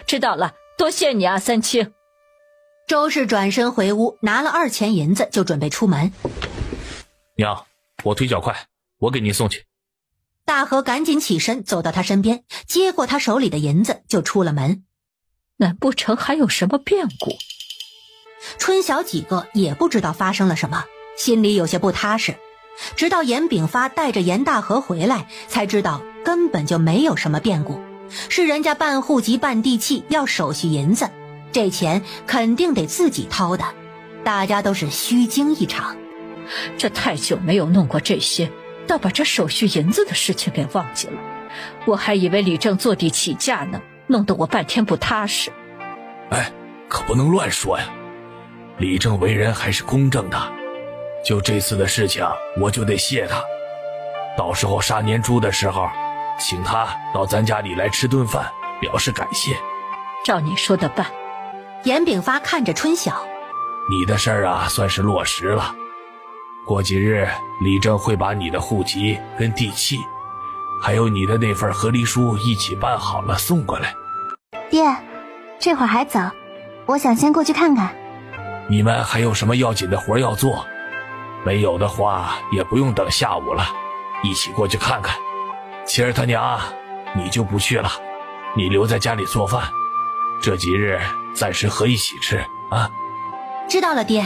知道了，多谢你啊，三清。周氏转身回屋，拿了2钱银子就准备出门。娘，我腿脚快，我给您送去。大河赶紧起身走到他身边，接过他手里的银子就出了门。难不成还有什么变故？春晓几个也不知道发生了什么，心里有些不踏实。直到严炳发带着严大河回来，才知道根本就没有什么变故，是人家办户籍办地契要手续银子，这钱肯定得自己掏的，大家都是虚惊一场。这太久没有弄过这些，倒把这手续银子的事情给忘记了。我还以为李正坐地起价呢，弄得我半天不踏实。哎，可不能乱说呀，李正为人还是公正的，就这次的事情我就得谢他，到时候杀年猪的时候请他到咱家里来吃顿饭，表示感谢。照你说的办。严炳发看着春晓，你的事儿啊算是落实了，过几日李正会把你的户籍跟地契还有你的那份和离书一起办好了送过来。爹，这会儿还早，我想先过去看看。你们还有什么要紧的活要做？没有的话也不用等下午了，一起过去看看。琪儿他娘，你就不去了，你留在家里做饭，这几日暂时和一起吃啊。知道了，爹。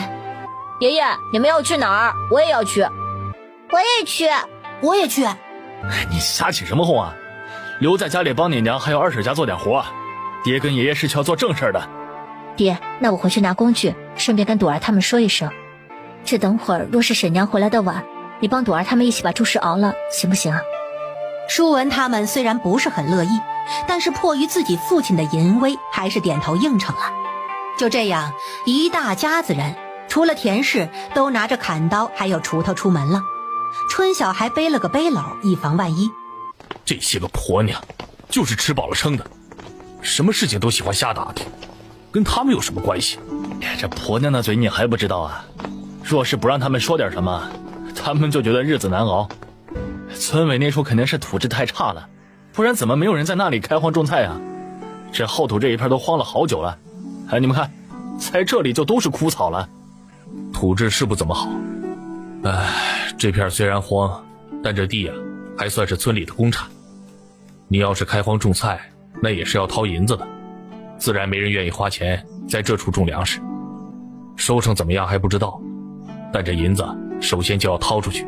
爷爷，你们要去哪儿？我也要去。我也去。我也去。你瞎起什么哄啊？留在家里帮你娘还有二婶家做点活啊。爹跟爷爷是去要做正事的。爹，那我回去拿工具，顺便跟朵儿他们说一声。这等会儿若是婶娘回来的晚，你帮朵儿他们一起把猪食熬了，行不行啊？舒文他们虽然不是很乐意，但是迫于自己父亲的淫威，还是点头应承了。就这样，一大家子人除了田氏都拿着砍刀还有锄头出门了。春晓还背了个背篓，以防万一。这些个婆娘就是吃饱了撑的，什么事情都喜欢瞎打听，跟他们有什么关系？这婆娘的嘴你还不知道啊？若是不让他们说点什么，他们就觉得日子难熬。村委那处肯定是土质太差了，不然怎么没有人在那里开荒种菜啊？这后土这一片都荒了好久了，哎，你们看，在这里就都是枯草了。土质是不怎么好，这片虽然荒，但这地啊还算是村里的公产。你要是开荒种菜，那也是要掏银子的，自然没人愿意花钱在这处种粮食。收成怎么样还不知道，但这银子首先就要掏出去。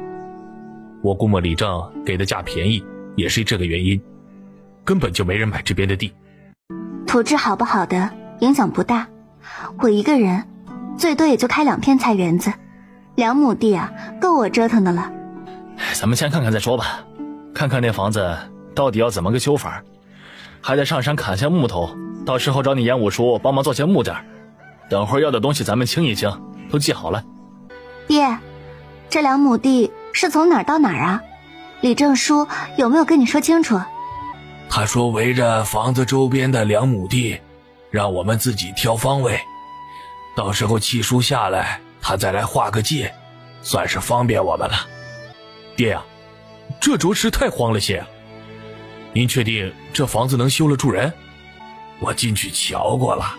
我估摸李正给的价便宜，也是这个原因，根本就没人买这边的地。土质好不好的影响不大，我一个人最多也就开2片菜园子，2亩地啊，够我折腾的了。咱们先看看再说吧，看看那房子到底要怎么个修法，还得上山砍些木头，到时候找你严五叔帮忙做些木件。等会儿要的东西咱们清一清，都记好了。爹，这2亩地是从哪儿到哪儿啊？李正叔有没有跟你说清楚？他说围着房子周边的2亩地，让我们自己挑方位，到时候契书下来，他再来画个界，算是方便我们了。爹呀，这着实太荒了些啊！您确定这房子能修了住人？我进去瞧过了，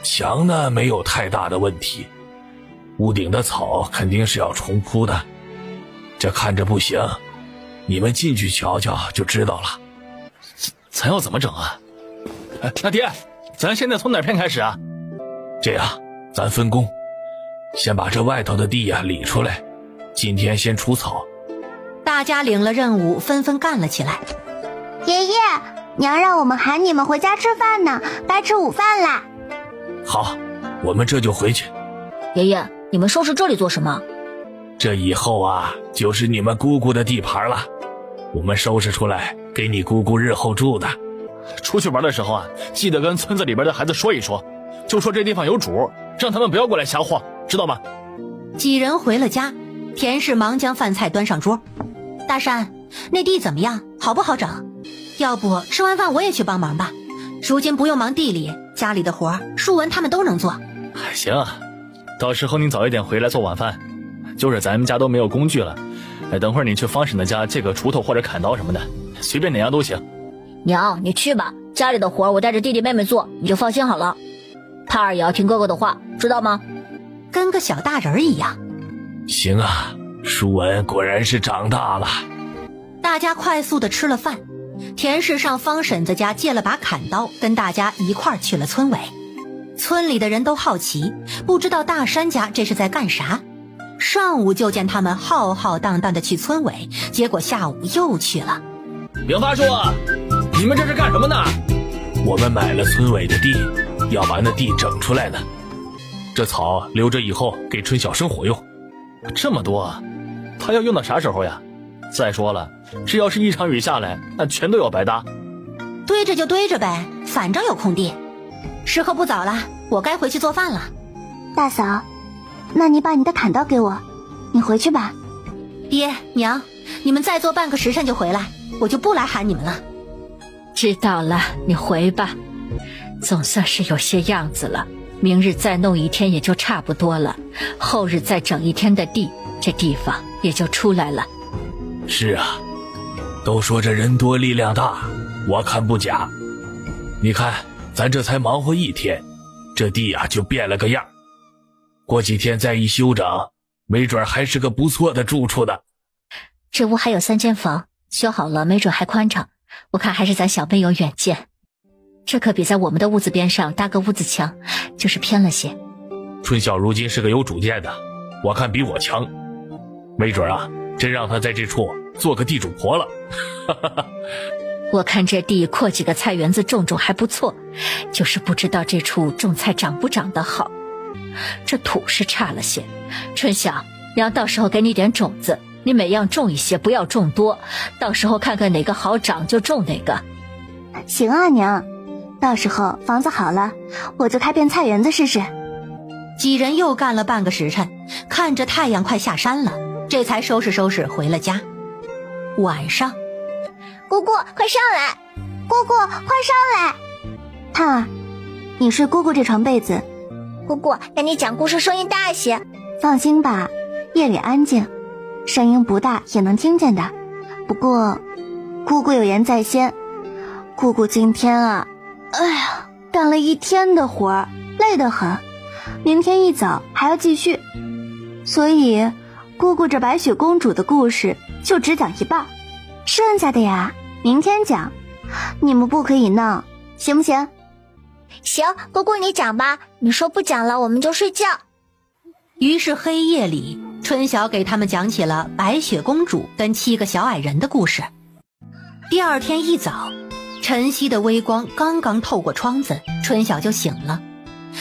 墙呢没有太大的问题，屋顶的草肯定是要重铺的，这看着不行，你们进去瞧瞧就知道了。咱要怎么整啊？那爹，咱现在从哪片开始啊？这样，咱分工，先把这外头的地理出来，今天先除草。大家领了任务，纷纷干了起来。爷爷，娘让我们喊你们回家吃饭呢，该吃午饭啦。好，我们这就回去。爷爷，你们收拾这里做什么？这以后啊，就是你们姑姑的地盘了，我们收拾出来给你姑姑日后住的。出去玩的时候啊，记得跟村子里边的孩子说一说，就说这地方有主，让他们不要过来瞎晃，知道吗？几人回了家，田氏忙将饭菜端上桌。大山，那地怎么样？好不好整？要不吃完饭我也去帮忙吧。如今不用忙地里，家里的活舒文他们都能做。行啊，到时候你早一点回来做晚饭。就是咱们家都没有工具了，等会儿你去方婶的家借个锄头或者砍刀什么的，随便哪样都行。娘，你去吧，家里的活我带着弟弟妹妹做，你就放心好了。他儿也要听哥哥的话，知道吗？跟个小大人一样。行啊，舒文果然是长大了。大家快速的吃了饭，田氏上方婶子家借了把砍刀，跟大家一块儿去了村委。村里的人都好奇，不知道大山家这是在干啥。上午就见他们浩浩荡荡的去村委，结果下午又去了。刘发叔，你们这是干什么呢？我们买了村委的地，要把那地整出来呢。这草留着以后给春晓生火用。这么多啊，他要用到啥时候呀？再说了，这要是一场雨下来，那全都要白搭。堆着就堆着呗，反正有空地。时候不早了，我该回去做饭了。大嫂，那你把你的砍刀给我，你回去吧。爹娘，你们再做半个时辰就回来，我就不来喊你们了。知道了，你回吧，总算是有些样子了。明日再弄一天也就差不多了，后日再整一天的地，这地方也就出来了。是啊，都说这人多力量大，我看不假。你看咱这才忙活一天，这地啊就变了个样。过几天再一修整，没准还是个不错的住处的。这屋还有3间房，修好了没准还宽敞。我看还是咱小辈有远见，这可比在我们的屋子边上搭个屋子强，就是偏了些。春晓如今是个有主见的，我看比我强，没准啊真让他在这处做个地主婆了。我看这地扩几个菜园子种种还不错，就是不知道这处种菜长不长得好。这土是差了些，春晓，娘到时候给你点种子，你每样种一些，不要种多，到时候看看哪个好长就种哪个。行啊娘，到时候房子好了，我就开片菜园子试试。几人又干了半个时辰，看着太阳快下山了，这才收拾收拾回了家。晚上，姑姑快上来，姑姑快上来。盼儿，你睡姑姑这床被子。姑姑让你讲故事声音大些。放心吧，夜里安静，声音不大也能听见的。不过姑姑有言在先，姑姑今天啊，干了一天的活儿，累得很，明天一早还要继续，所以姑姑这白雪公主的故事就只讲一半，剩下的呀明天讲，你们不可以闹，行不行？行，姑姑你讲吧，你说不讲了我们就睡觉。于是黑夜里，春晓给他们讲起了白雪公主跟7个小矮人的故事。第二天一早，晨曦的微光刚刚透过窗子，春晓就醒了。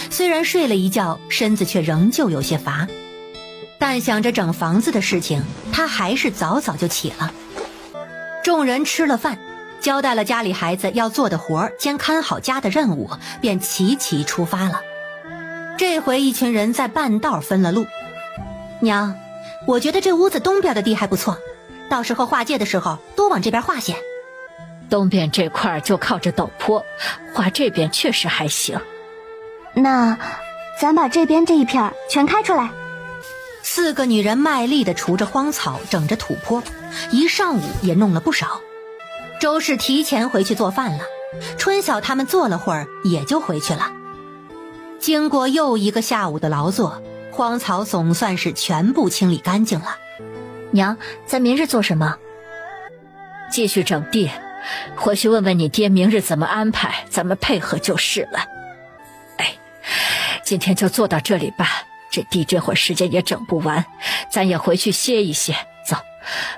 虽然睡了一觉，身子却仍旧有些乏，但想着整房子的事情，他还是早早就起了。众人吃了饭，交代了家里孩子要做的活兼看好家的任务，便齐齐出发了。这回一群人在半道分了路。娘，我觉得这屋子东边的地还不错，到时候划界的时候多往这边划些。东边这块就靠着陡坡，划这边确实还行。那咱把这边这一片全开出来。4个女人卖力地除着荒草，整着土坡，一上午也弄了不少。周氏提前回去做饭了，春晓他们坐了会儿也就回去了。经过又一个下午的劳作，荒草总算是全部清理干净了。娘，咱明日做什么？继续整地，回去问问你爹明日怎么安排，咱们配合就是了。哎，今天就做到这里吧，这地这会儿时间也整不完，咱也回去歇一歇。走，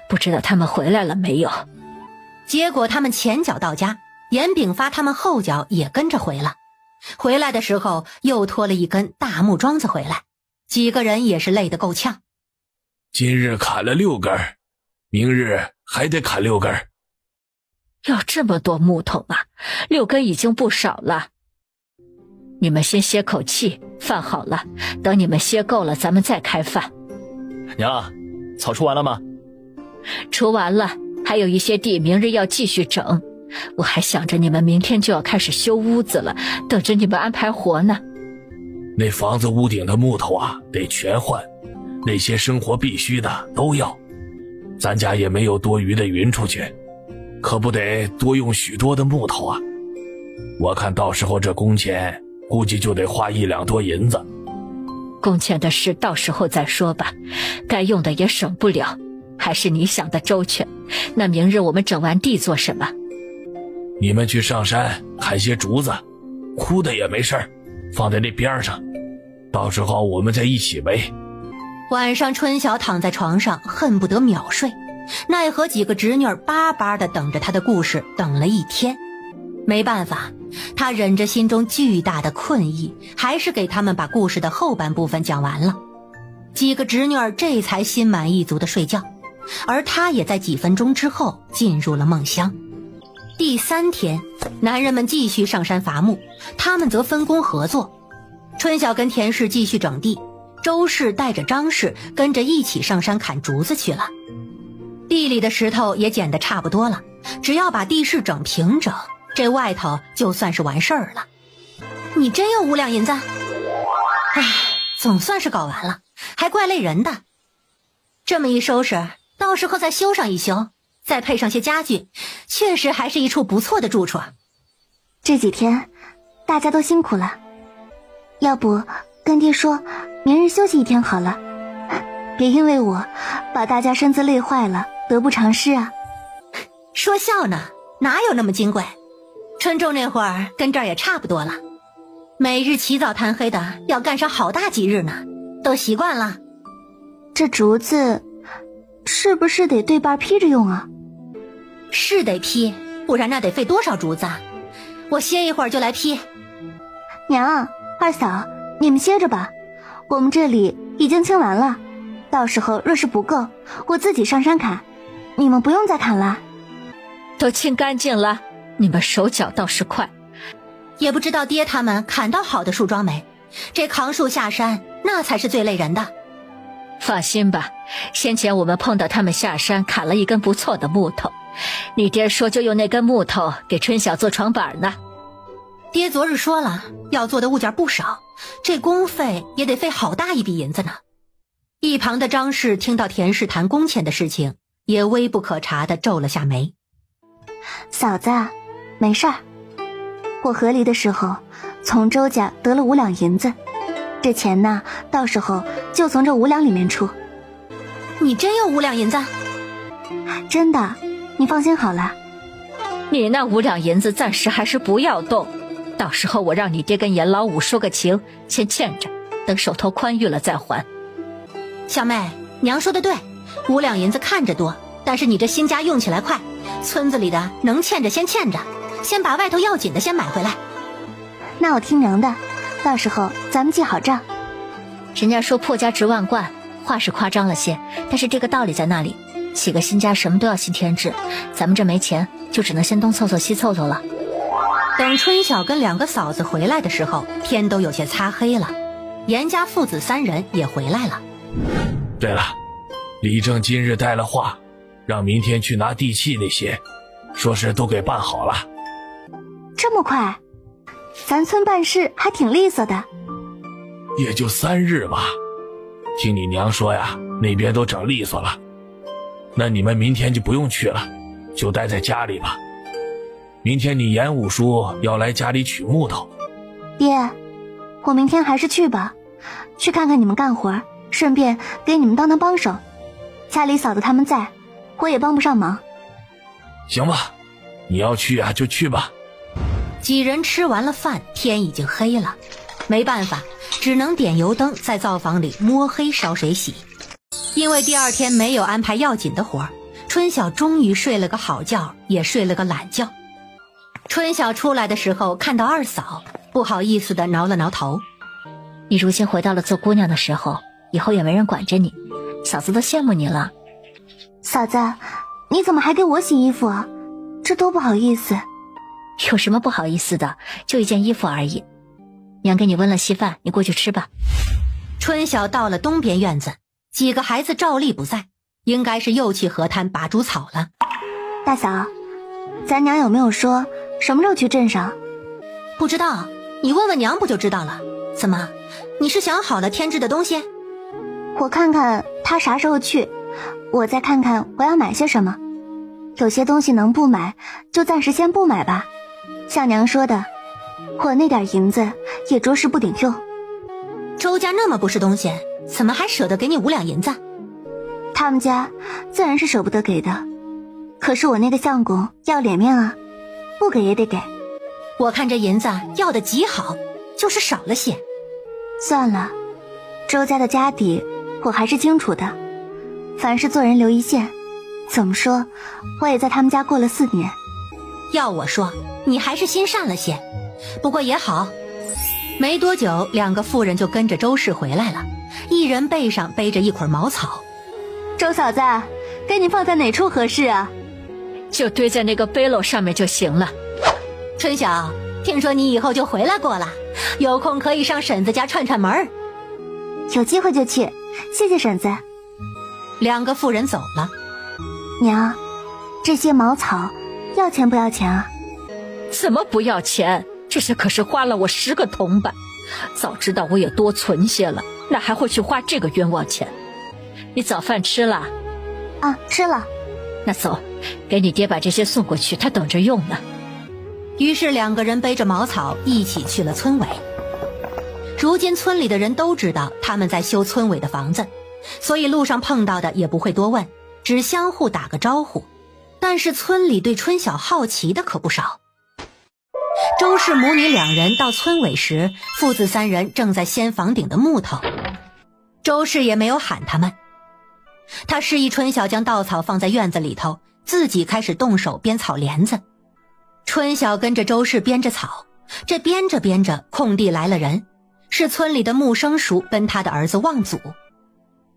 不知道他们回来了没有。结果他们前脚到家，严炳发他们后脚也跟着回了。回来的时候又拖了一根大木桩子回来，几个人也是累得够呛。今日砍了6根，明日还得砍6根。要这么多木头啊，6根已经不少了。你们先歇口气，饭好了，等你们歇够了咱们再开饭。娘，草除完了吗？除完了，还有一些地明日要继续整。我还想着你们明天就要开始修屋子了，等着你们安排活呢。那房子屋顶的木头啊，得全换，那些生活必须的都要。咱家也没有多余的匀出去，可不得多用许多的木头啊。我看到时候这工钱估计就得花1两多银子。工钱的事到时候再说吧，该用的也省不了，还是你想的周全。那明日我们整完地做什么？你们去上山砍些竹子，枯的也没事儿，放在那边上，到时候我们再一起围。晚上春晓躺在床上恨不得秒睡，奈何几个侄女儿巴巴地等着他的故事，等了一天。没办法，他忍着心中巨大的困意，还是给他们把故事的后半部分讲完了。几个侄女儿这才心满意足地睡觉，而他也在几分钟之后进入了梦乡。第3天，男人们继续上山伐木，他们则分工合作。春晓跟田氏继续整地，周氏带着张氏跟着一起上山砍竹子去了。地里的石头也捡得差不多了，只要把地势整平整，这外头就算是完事儿了。你真有5两银子？唉，总算是搞完了，还怪累人的。这么一收拾，到时候再修上一修，再配上些家具，确实还是一处不错的住处。这几天大家都辛苦了，要不跟爹说明日休息1天好了，别因为我把大家身子累坏了，得不偿失啊。说笑呢，哪有那么金贵？春种那会儿跟这儿也差不多了，每日起早贪黑的要干上好大几日呢，都习惯了。这竹子是不是得对半劈着用啊？是得劈，不然那得费多少竹子啊！我歇一会儿就来劈。娘，二嫂，你们歇着吧，我们这里已经清完了，到时候若是不够，我自己上山砍，你们不用再砍了。都清干净了，你们手脚倒是快。也不知道爹他们砍到好的树桩没，这扛树下山那才是最累人的。放心吧，先前我们碰到他们下山砍了一根不错的木头，你爹说就用那根木头给春晓做床板呢。爹昨日说了，要做的物件不少，这工费也得费好大一笔银子呢。一旁的张氏听到田氏谈工钱的事情，也微不可察地皱了下眉。嫂子，没事儿，我和离的时候从周家得了5两银子，这钱呢，到时候就从这5两里面出。你真有5两银子？真的，你放心好了。你那5两银子暂时还是不要动，到时候我让你爹跟严老五说个情，先欠着，等手头宽裕了再还。小妹，娘说的对，5两银子看着多，但是你这新家用起来快，村子里的能欠着先欠着，先把外头要紧的先买回来。那我听娘的，到时候咱们记好账。人家说破家值万贯，话是夸张了些，但是这个道理在那里。起个新家什么都要新添置，咱们这没钱，就只能先东凑凑西凑凑了。等春晓跟2个嫂子回来的时候，天都有些擦黑了，严家父子3人也回来了。对了，李正今日带了话，让明天去拿地契那些，说是都给办好了。这么快？咱村办事还挺利索的。也就3日吧，听你娘说呀，那边都整利索了。那你们明天就不用去了，就待在家里吧。明天你严五叔要来家里取木头。爹，我明天还是去吧，去看看你们干活，顺便给你们当帮手。家里嫂子他们在，我也帮不上忙。行吧，你要去啊就去吧。几人吃完了饭，天已经黑了，没办法，只能点油灯在灶房里摸黑烧水洗。因为第二天没有安排要紧的活，春晓终于睡了个好觉，也睡了个懒觉。春晓出来的时候看到二嫂，不好意思地挠了挠头。你如今回到了做姑娘的时候，以后也没人管着你，嫂子都羡慕你了。嫂子，你怎么还给我洗衣服啊？这多不好意思。有什么不好意思的，就一件衣服而已。娘给你温了稀饭，你过去吃吧。春晓到了东边院子，几个孩子照例不在，应该是又去河滩拔猪草了。大嫂，咱娘有没有说什么时候去镇上？不知道，你问问娘不就知道了。怎么，你是想好了添置的东西？我看看她啥时候去，我再看看我要买些什么。有些东西能不买就暂时先不买吧。像娘说的，我那点银子也着实不顶用。周家那么不是东西，怎么还舍得给你5两银子？他们家自然是舍不得给的，可是我那个相公要脸面啊，不给也得给。我看这银子要的极好，就是少了些。算了，周家的家底我还是清楚的，凡事做人留一线。怎么说，我也在他们家过了4年。要我说，你还是心善了些。不过也好，没多久2个妇人就跟着周氏回来了，一人背上背着一捆茅草。周嫂子，给你放在哪处合适啊？就堆在那个背篓上面就行了。春晓，听说你以后就回来过了，有空可以上婶子家串串门。有机会就去，谢谢婶子。 2个妇人走了。娘，这些茅草要钱不要钱啊？怎么不要钱？这些可是花了我10个铜板，早知道我也多存些了，哪还会去花这个冤枉钱？你早饭吃了？啊，吃了。那走，给你爹把这些送过去，他等着用呢。于是2个人背着茅草一起去了村委。如今村里的人都知道他们在修村委的房子，所以路上碰到的也不会多问，只相互打个招呼。但是村里对春晓好奇的可不少。周氏母女2人到村委时，父子3人正在掀房顶的木头。周氏也没有喊他们，他示意春晓将稻草放在院子里头，自己开始动手编草帘子。春晓跟着周氏编着草，这编着编着，空地来了人，是村里的木生叔跟他的儿子望祖。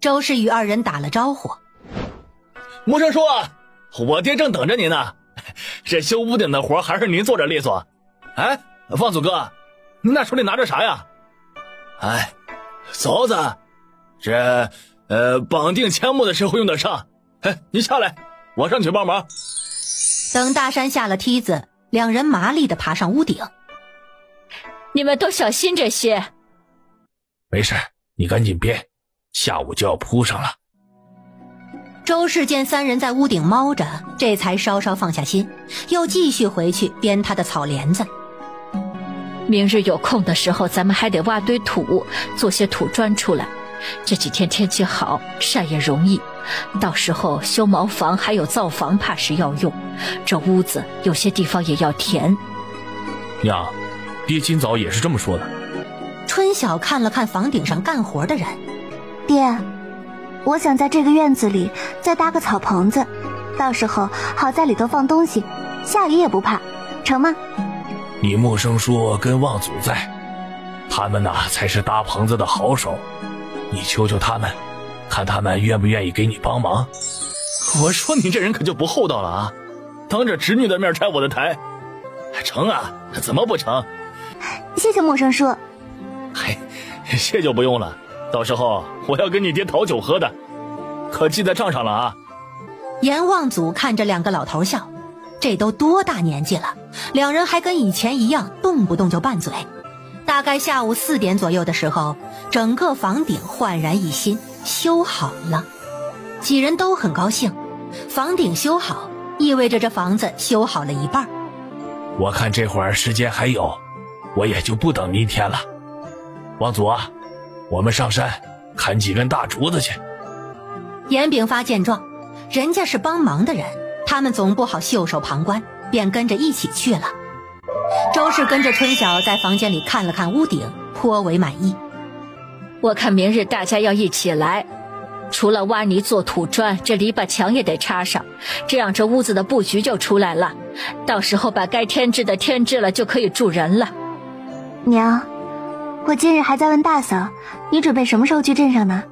周氏与2人打了招呼：“木生叔，我爹正等着您呢。这修屋顶的活还是您做着利索。哎，望祖哥，您那手里拿着啥呀？哎，凿子，这绑定钳木的时候用得上。哎，你下来，我上去帮忙。”等大山下了梯子，2人麻利地爬上屋顶。你们都小心这些。没事，你赶紧编，下午就要铺上了。周氏见3人在屋顶猫着，这才稍稍放下心，又继续回去编他的草帘子。明日有空的时候，咱们还得挖堆土，做些土砖出来。这几天天气好，晒也容易。到时候修茅房还有灶房怕是要用，这屋子有些地方也要填。娘，爹今早也是这么说的。春晓看了看房顶上干活的人，爹，我想在这个院子里再搭个草棚子，到时候好在里头放东西，下雨也不怕，成吗？你木生叔跟望祖在，他们才是搭棚子的好手，你求求他们，看他们愿不愿意给你帮忙。我说你这人可就不厚道了啊，当着侄女的面拆我的台。成啊，怎么不成？谢谢木生叔。嘿，谢就不用了，到时候我要跟你爹讨酒喝的，可记在账上了啊。阎望祖看着2个老头笑，这都多大年纪了，2人还跟以前一样，动不动就拌嘴。大概下午4点左右的时候，整个房顶焕然一新，修好了。几人都很高兴，房顶修好意味着这房子修好了一半。我看这会儿时间还有，我也就不等明天了。王祖啊，我们上山砍几根大竹子去。严炳发见状，人家是帮忙的人，他们总不好袖手旁观，便跟着一起去了。周氏跟着春晓在房间里看了看屋顶，颇为满意。我看明日大家要一起来，除了挖泥做土砖，这篱笆墙也得插上，这样这屋子的布局就出来了。到时候把该添置的添置了，就可以住人了。娘，我今日还在问大嫂，你准备什么时候去镇上呢？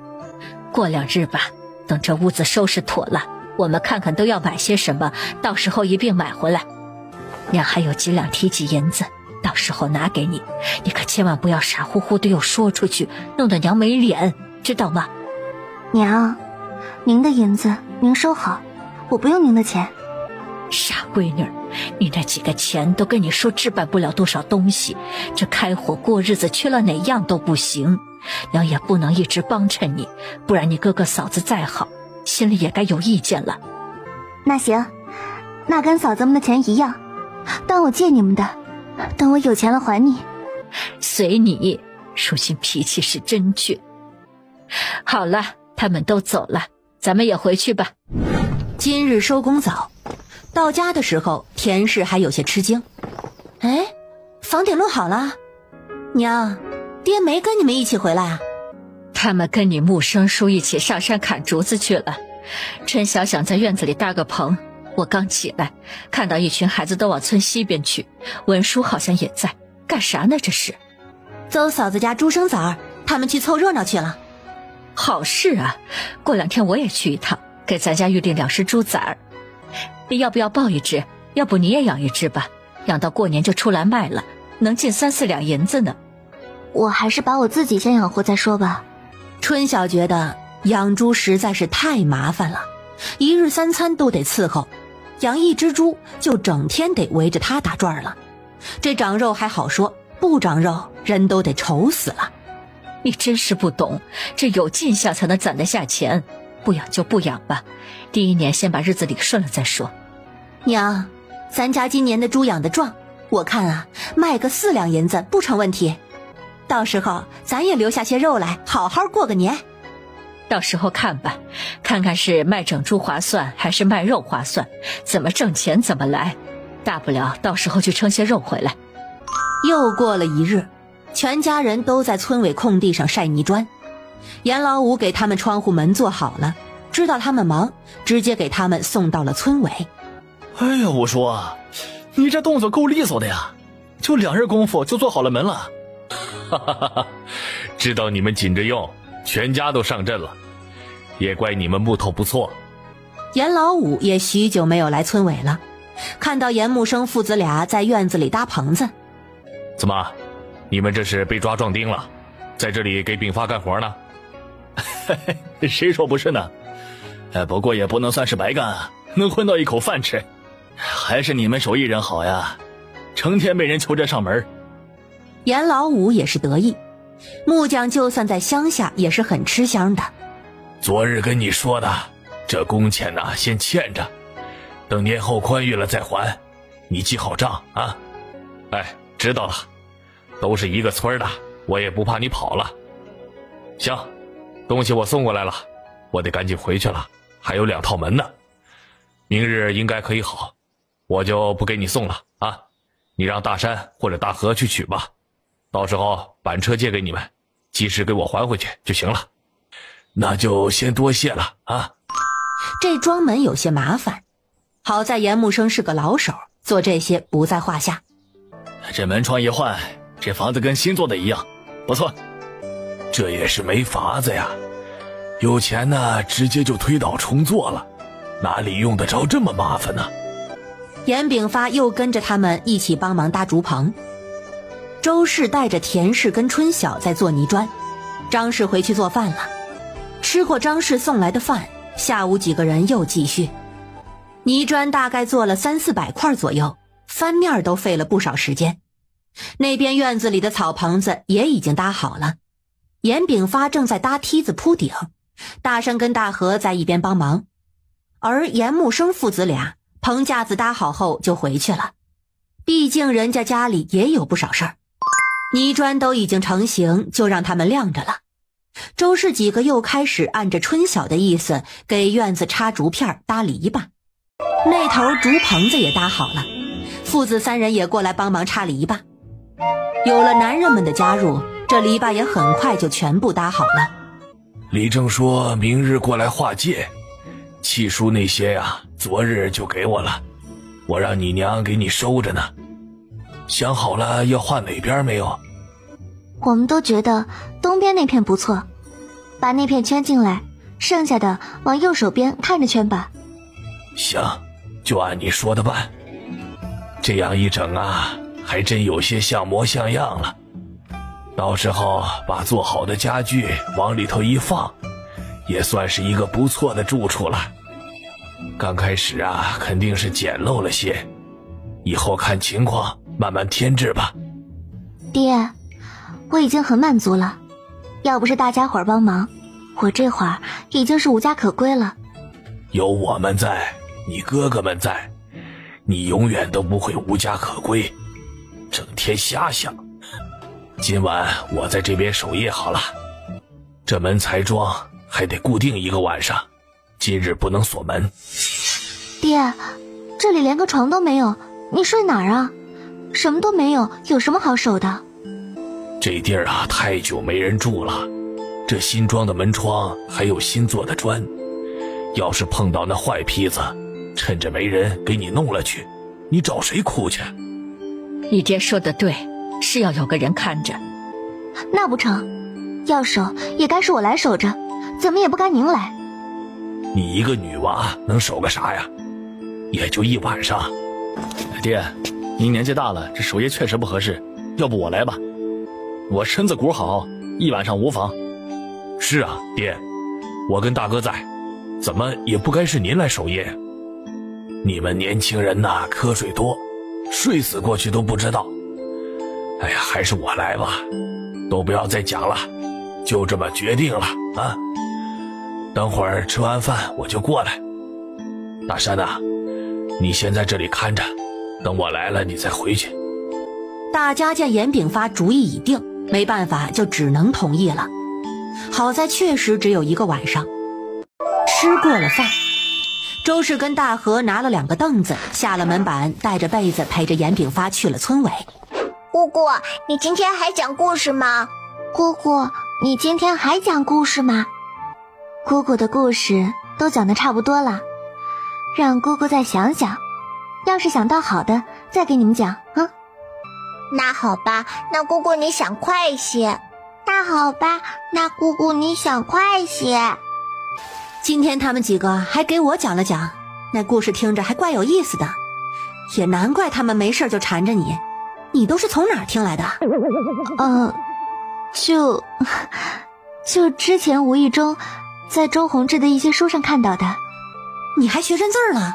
过2日吧，等这屋子收拾妥了，我们看看都要买些什么，到时候一并买回来。娘还有几两提起银子，到时候拿给你，你可千万不要傻乎乎的又说出去，弄得娘没脸，知道吗？娘，您的银子您收好，我不用您的钱。傻闺女，你那几个钱都跟你说置办不了多少东西，这开火过日子缺了哪样都不行，娘也不能一直帮衬你，不然你哥哥嫂子再好，心里也该有意见了。那行，那跟嫂子们的钱一样，当我借你们的，等我有钱了还你。随你，如今脾气是真倔。好了，他们都走了，咱们也回去吧。今日收工早，到家的时候田氏还有些吃惊。哎，房顶弄好了？娘，爹没跟你们一起回来啊？他们跟你木生叔一起上山砍竹子去了。春晓想在院子里搭个棚，我刚起来看到一群孩子都往村西边去，文叔好像也在，干啥呢这是？邹嫂子家猪生崽儿，他们去凑热闹去了。好事啊，过2天我也去一趟，给咱家预定2只猪崽儿。你要不要抱一只？要不你也养一只吧，养到过年就出来卖了，能进3、4两银子呢。我还是把我自己先养活再说吧。春晓觉得养猪实在是太麻烦了，1日3餐都得伺候，养1只猪就整天得围着它打转了。这长肉还好说，不长肉人都得愁死了。你真是不懂，这有进项才能攒得下钱，不养就不养吧，第1年先把日子理顺了再说。娘，咱家今年的猪养得壮，我看啊，卖个4两银子不成问题。到时候咱也留下些肉来，好好过个年。到时候看吧，看看是卖整猪划算还是卖肉划算，怎么挣钱怎么来，大不了到时候去称些肉回来。又过了1日，全家人都在村尾空地上晒泥砖。严老五给他们窗户门做好了，知道他们忙，直接给他们送到了村尾。哎呀，五叔，你这动作够利索的呀，就2日功夫就做好了门了。哈哈哈哈，知道你们紧着用，全家都上阵了，也怪你们木头不错。严老五也许久没有来村尾了，看到严木生父子俩在院子里搭棚子。怎么，你们这是被抓壮丁了，在这里给丙发干活呢？谁说不是呢？不过也不能算是白干啊，能混到一口饭吃，还是你们手艺人好呀，成天被人求着上门。严老五也是得意，木匠就算在乡下也是很吃香的。昨日跟你说的，这工钱呢，先欠着，等年后宽裕了再还，你记好账啊。哎，知道了，都是一个村的，我也不怕你跑了。行，东西我送过来了，我得赶紧回去了，还有2套门呢，明日应该可以好，我就不给你送了啊，你让大山或者大河去取吧，到时候板车借给你们，及时给我还回去就行了。那就先多谢了啊。这装门有些麻烦，好在严木生是个老手，做这些不在话下。这门窗一换，这房子跟新做的一样，不错。这也是没法子呀，有钱呢直接就推倒重做了，哪里用得着这么麻烦呢？严炳发又跟着他们一起帮忙搭竹棚。周氏带着田氏跟春晓在做泥砖，张氏回去做饭了。吃过张氏送来的饭，下午几个人又继续。泥砖大概做了300-400块左右，翻面都费了不少时间。那边院子里的草棚子也已经搭好了，严炳发正在搭梯子铺顶，大山跟大河在一边帮忙，而严木生父子俩棚架子搭好后就回去了，毕竟人家家里也有不少事儿。泥砖都已经成型，就让他们晾着了。周氏几个又开始按着春晓的意思给院子插竹片搭篱笆，那头竹棚子也搭好了，父子三人也过来帮忙插篱笆。有了男人们的加入，这篱笆也很快就全部搭好了。李正说明日过来划界，契书那些呀，昨日就给我了，我让你娘给你收着呢。想好了要划哪边没有？我们都觉得东边那片不错，把那片圈进来，剩下的往右手边看着圈吧。行，就按你说的办。这样一整啊，还真有些像模像样了。到时候把做好的家具往里头一放，也算是一个不错的住处了。刚开始啊，肯定是简陋了些，以后看情况慢慢添置吧。爹，我已经很满足了，要不是大家伙帮忙，我这会儿已经是无家可归了。有我们在，你哥哥们在，你永远都不会无家可归，整天瞎想。今晚我在这边守夜好了，这门财庄还得固定一个晚上，今日不能锁门。爹，这里连个床都没有，你睡哪儿啊？什么都没有，有什么好守的？这地儿啊，太久没人住了，这新装的门窗还有新做的砖，要是碰到那坏坯子，趁着没人给你弄了去，你找谁哭去？你爹说的对，是要有个人看着。那不成，要守也该是我来守着，怎么也不该您来。你一个女娃能守个啥呀？也就一晚上。爹，您年纪大了，这守夜确实不合适，要不我来吧，我身子骨好，一晚上无妨。是啊，爹，我跟大哥在，怎么也不该是您来守夜。你们年轻人呐，瞌睡多，睡死过去都不知道。哎呀，还是我来吧，都不要再讲了，就这么决定了啊。等会儿吃完饭我就过来。大山呐，你先在这里看着，等我来了你再回去。大家见严炳发主意已定，没办法，就只能同意了。好在确实只有一个晚上。吃过了饭，周氏跟大河拿了2个凳子，下了门板，带着被子陪着严炳发去了村委。姑姑，你今天还讲故事吗？姑姑，你今天还讲故事吗？姑姑的故事都讲得差不多了，让姑姑再想想，要是想到好的再给你们讲啊。那好吧，那姑姑你想快些。那好吧，那姑姑你想快些。今天他们几个还给我讲了讲，那故事听着还怪有意思的，也难怪他们没事就缠着你。你都是从哪儿听来的？就之前无意中在周宏志的一些书上看到的。你还学认字了？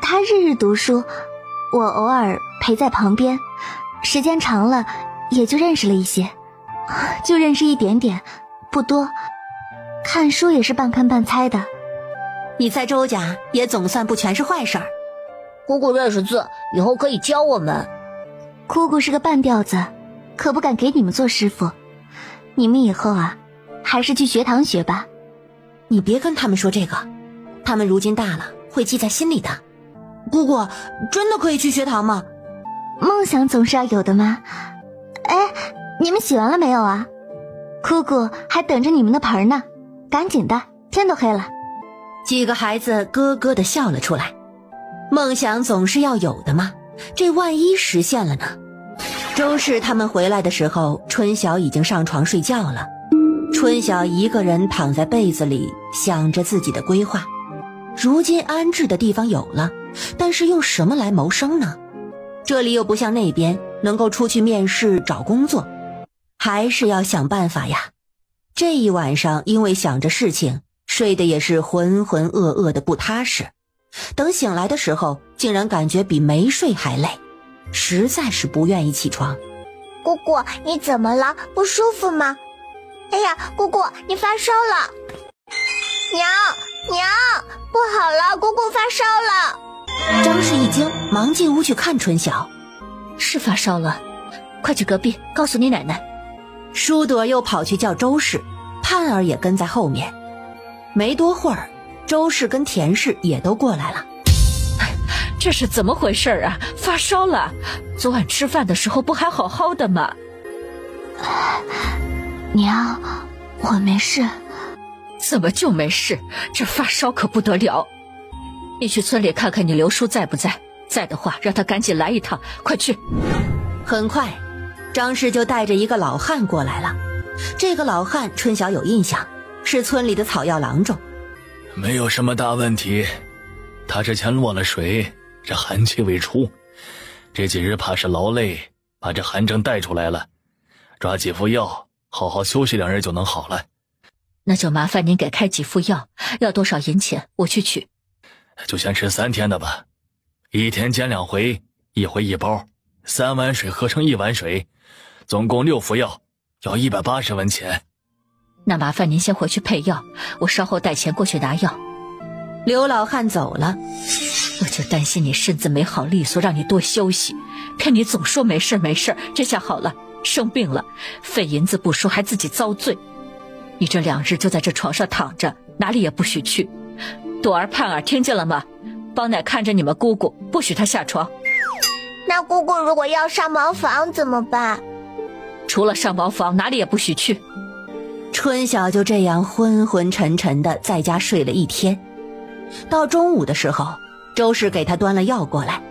他日日读书，我偶尔陪在旁边，时间长了也就认识了一些，就认识一点点，不多。看书也是半看半猜的。你在周家也总算不全是坏事儿。姑姑认识字，以后可以教我们。姑姑是个半吊子，可不敢给你们做师傅。你们以后啊，还是去学堂学吧。你别跟他们说这个，他们如今大了，会记在心里的。姑姑，真的可以去学堂吗？梦想总是要有的嘛。哎，你们洗完了没有啊？姑姑还等着你们的盆呢，赶紧的，天都黑了。几个孩子咯咯地笑了出来。梦想总是要有的嘛，这万一实现了呢？周氏他们回来的时候，春晓已经上床睡觉了。春晓一个人躺在被子里，想着自己的规划。如今安置的地方有了，但是用什么来谋生呢？这里又不像那边能够出去面试找工作，还是要想办法呀。这一晚上因为想着事情，睡得也是浑浑噩噩的不踏实。等醒来的时候，竟然感觉比没睡还累，实在是不愿意起床。姑姑，你怎么了？不舒服吗？哎呀，姑姑，你发烧了！娘，不好了，姑姑发烧了！张氏一惊，忙进屋去看春晓。是发烧了，快去隔壁告诉你奶奶。舒朵又跑去叫周氏，盼儿也跟在后面。没多会儿，周氏跟田氏也都过来了。这是怎么回事啊？发烧了？昨晚吃饭的时候不还好好的吗？娘，我没事。怎么就没事？这发烧可不得了。你去村里看看你刘叔在不在，在的话让他赶紧来一趟，快去。很快，张氏就带着一个老汉过来了。这个老汉春晓有印象，是村里的草药郎中。没有什么大问题，他之前落了水，这寒气未出，这几日怕是劳累，把这寒症带出来了。抓几副药，好好休息2日就能好了。那就麻烦您给开几副药，要多少银钱我去取。就先吃3天的吧，1天煎2回，1回1包，3碗水合成1碗水，总共6副药，要180文钱。那麻烦您先回去配药，我稍后带钱过去拿药。刘老汉走了，我就担心你身子没好利索，让你多休息，看你总说没事没事，这下好了，生病了，费银子不说，还自己遭罪。你这2日就在这床上躺着，哪里也不许去。朵儿、盼儿，听见了吗？帮奶看着你们姑姑，不许她下床。那姑姑如果要上茅房怎么办？除了上茅房，哪里也不许去。春晓就这样昏昏沉沉的在家睡了1天。到中午的时候，周氏给他端了药过来，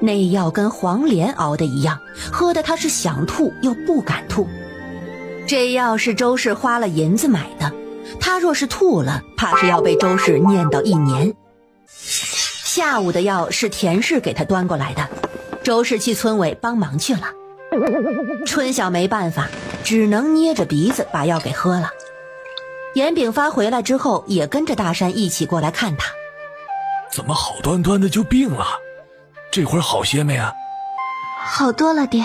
那药跟黄连熬的一样，喝的他是想吐又不敢吐。这药是周氏花了银子买的，他若是吐了，怕是要被周氏念叨1年。下午的药是田氏给他端过来的，周氏去村委帮忙去了。春晓没办法，只能捏着鼻子把药给喝了。严炳发回来之后，也跟着大山一起过来看他。怎么好端端的就病了？这会儿好些没啊？好多了，爹。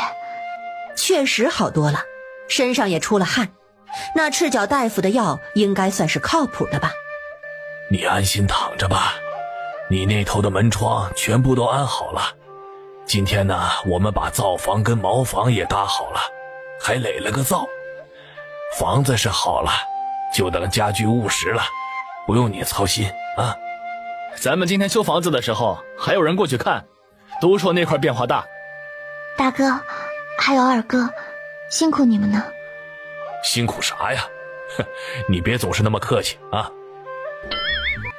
确实好多了，身上也出了汗。那赤脚大夫的药应该算是靠谱的吧？你安心躺着吧，你那头的门窗全部都安好了。今天呢，我们把灶房跟茅房也搭好了，还垒了个灶。房子是好了，就等家具务实了，不用你操心啊。咱们今天修房子的时候，还有人过去看，都说那块变化大。大哥，还有二哥，辛苦你们呢。辛苦啥呀？你别总是那么客气啊。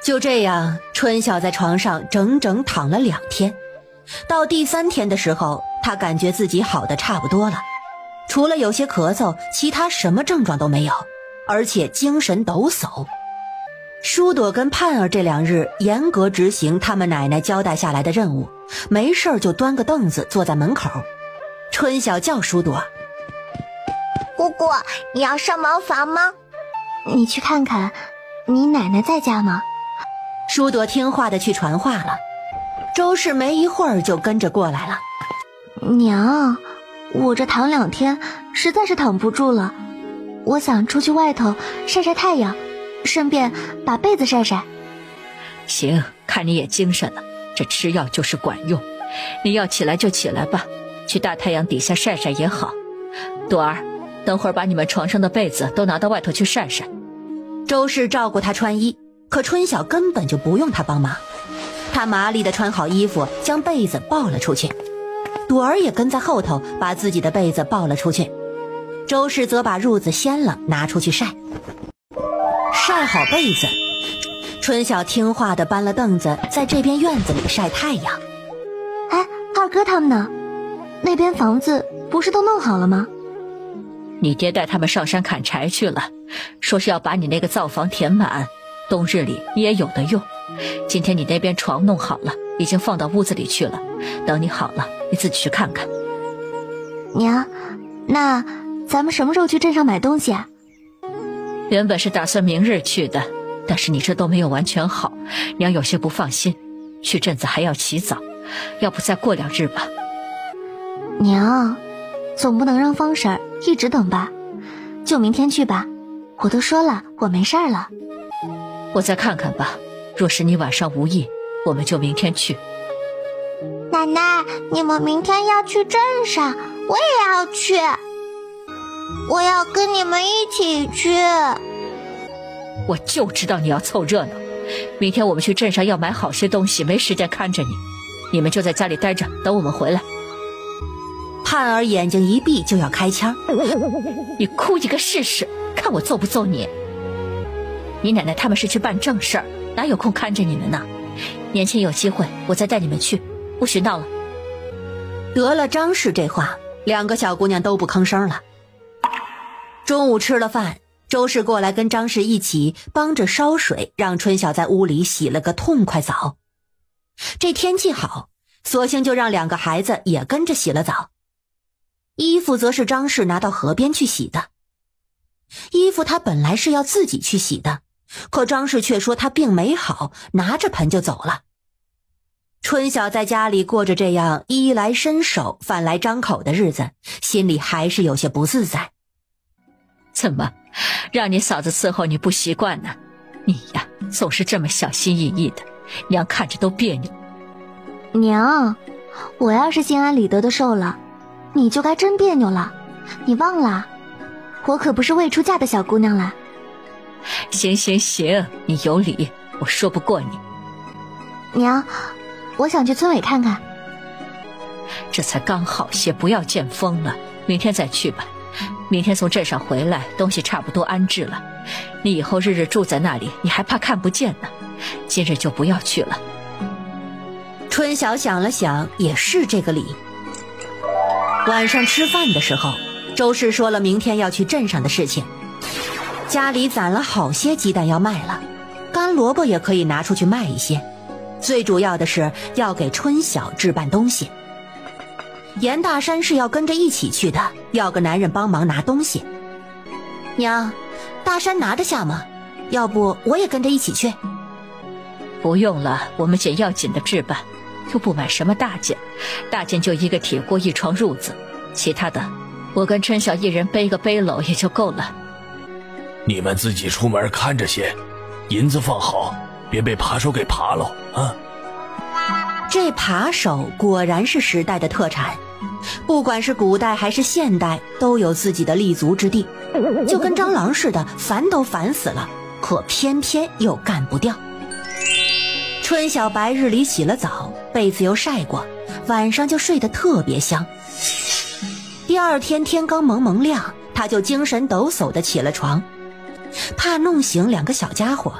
就这样，春晓在床上整整躺了2天。到第3天的时候，他感觉自己好的差不多了，除了有些咳嗽，其他什么症状都没有，而且精神抖擞。舒朵跟盼儿这2日严格执行他们奶奶交代下来的任务，没事就端个凳子坐在门口。春晓叫舒朵：姑姑，你要上茅房吗？你去看看，你奶奶在家吗？舒朵听话的去传话了。周氏没一会儿就跟着过来了。娘，我这躺2天实在是躺不住了，我想出去外头晒晒太阳，顺便把被子晒晒。行，看你也精神了，这吃药就是管用。你要起来就起来吧，去大太阳底下晒晒也好。朵儿，等会儿把你们床上的被子都拿到外头去晒晒。周氏照顾他穿衣，可春晓根本就不用他帮忙。他麻利地穿好衣服，将被子抱了出去。朵儿也跟在后头，把自己的被子抱了出去。周氏则把褥子掀了，拿出去晒。晒好被子，春晓听话地搬了凳子，在这边院子里晒太阳。哎，二哥他们呢？那边房子不是都弄好了吗？你爹带他们上山砍柴去了，说是要把你那个灶房填满，冬日里你也有的用。今天你那边床弄好了，已经放到屋子里去了，等你好了，你自己去看看。娘，那咱们什么时候去镇上买东西啊？原本是打算明日去的，但是你这都没有完全好，娘有些不放心。去镇子还要起早，要不再过2日吧。娘，总不能让方婶儿一直等吧？就明天去吧，我都说了我没事儿了。我再看看吧，若是你晚上无意，我们就明天去。奶奶，你们明天要去镇上，我也要去，我要跟你们一起去。我就知道你要凑热闹，明天我们去镇上要买好些东西，没时间看着你。你们就在家里待着，等我们回来。盼儿眼睛一闭就要开枪，你哭一个试试，看我揍不揍你。你奶奶他们是去办正事儿，哪有空看着你们呢？年前有机会我再带你们去，不许闹了。得了张氏这话，两个小姑娘都不吭声了。中午吃了饭，周氏过来跟张氏一起帮着烧水，让春晓在屋里洗了个痛快澡。这天气好，索性就让两个孩子也跟着洗了澡。衣服则是张氏拿到河边去洗的。衣服他本来是要自己去洗的，可张氏却说他病没好，拿着盆就走了。春晓在家里过着这样衣来伸手饭来张口的日子，心里还是有些不自在。怎么让你嫂子伺候你不习惯呢？你呀总是这么小心翼翼的，娘看着都别扭。娘，我要是心安理得的受了，你就该真别扭了。你忘了，我可不是未出嫁的小姑娘了。行行行，你有理，我说不过你。娘，我想去村委看看。这才刚好些，不要见风了，明天再去吧。明天从镇上回来，东西差不多安置了，你以后日日住在那里，你还怕看不见呢。今日就不要去了。春晓想了想，也是这个理。晚上吃饭的时候，周氏说了明天要去镇上的事情。家里攒了好些鸡蛋要卖了，干萝卜也可以拿出去卖一些。最主要的是要给春晓置办东西。严大山是要跟着一起去的，要个男人帮忙拿东西。娘，大山拿得下吗？要不我也跟着一起去。不用了，我们捡要紧的置办，又不买什么大件，大件就一个铁锅一床褥子，其他的我跟春晓一人背个背篓也就够了。你们自己出门看着些，银子放好，别被扒手给扒了啊！这扒手果然是时代的特产，不管是古代还是现代，都有自己的立足之地，就跟蟑螂似的，烦都烦死了，可偏偏又干不掉。春晓白日里洗了澡，被子又晒过，晚上就睡得特别香。第二天天刚蒙蒙亮，他就精神抖擞地起了床。怕弄醒两个小家伙，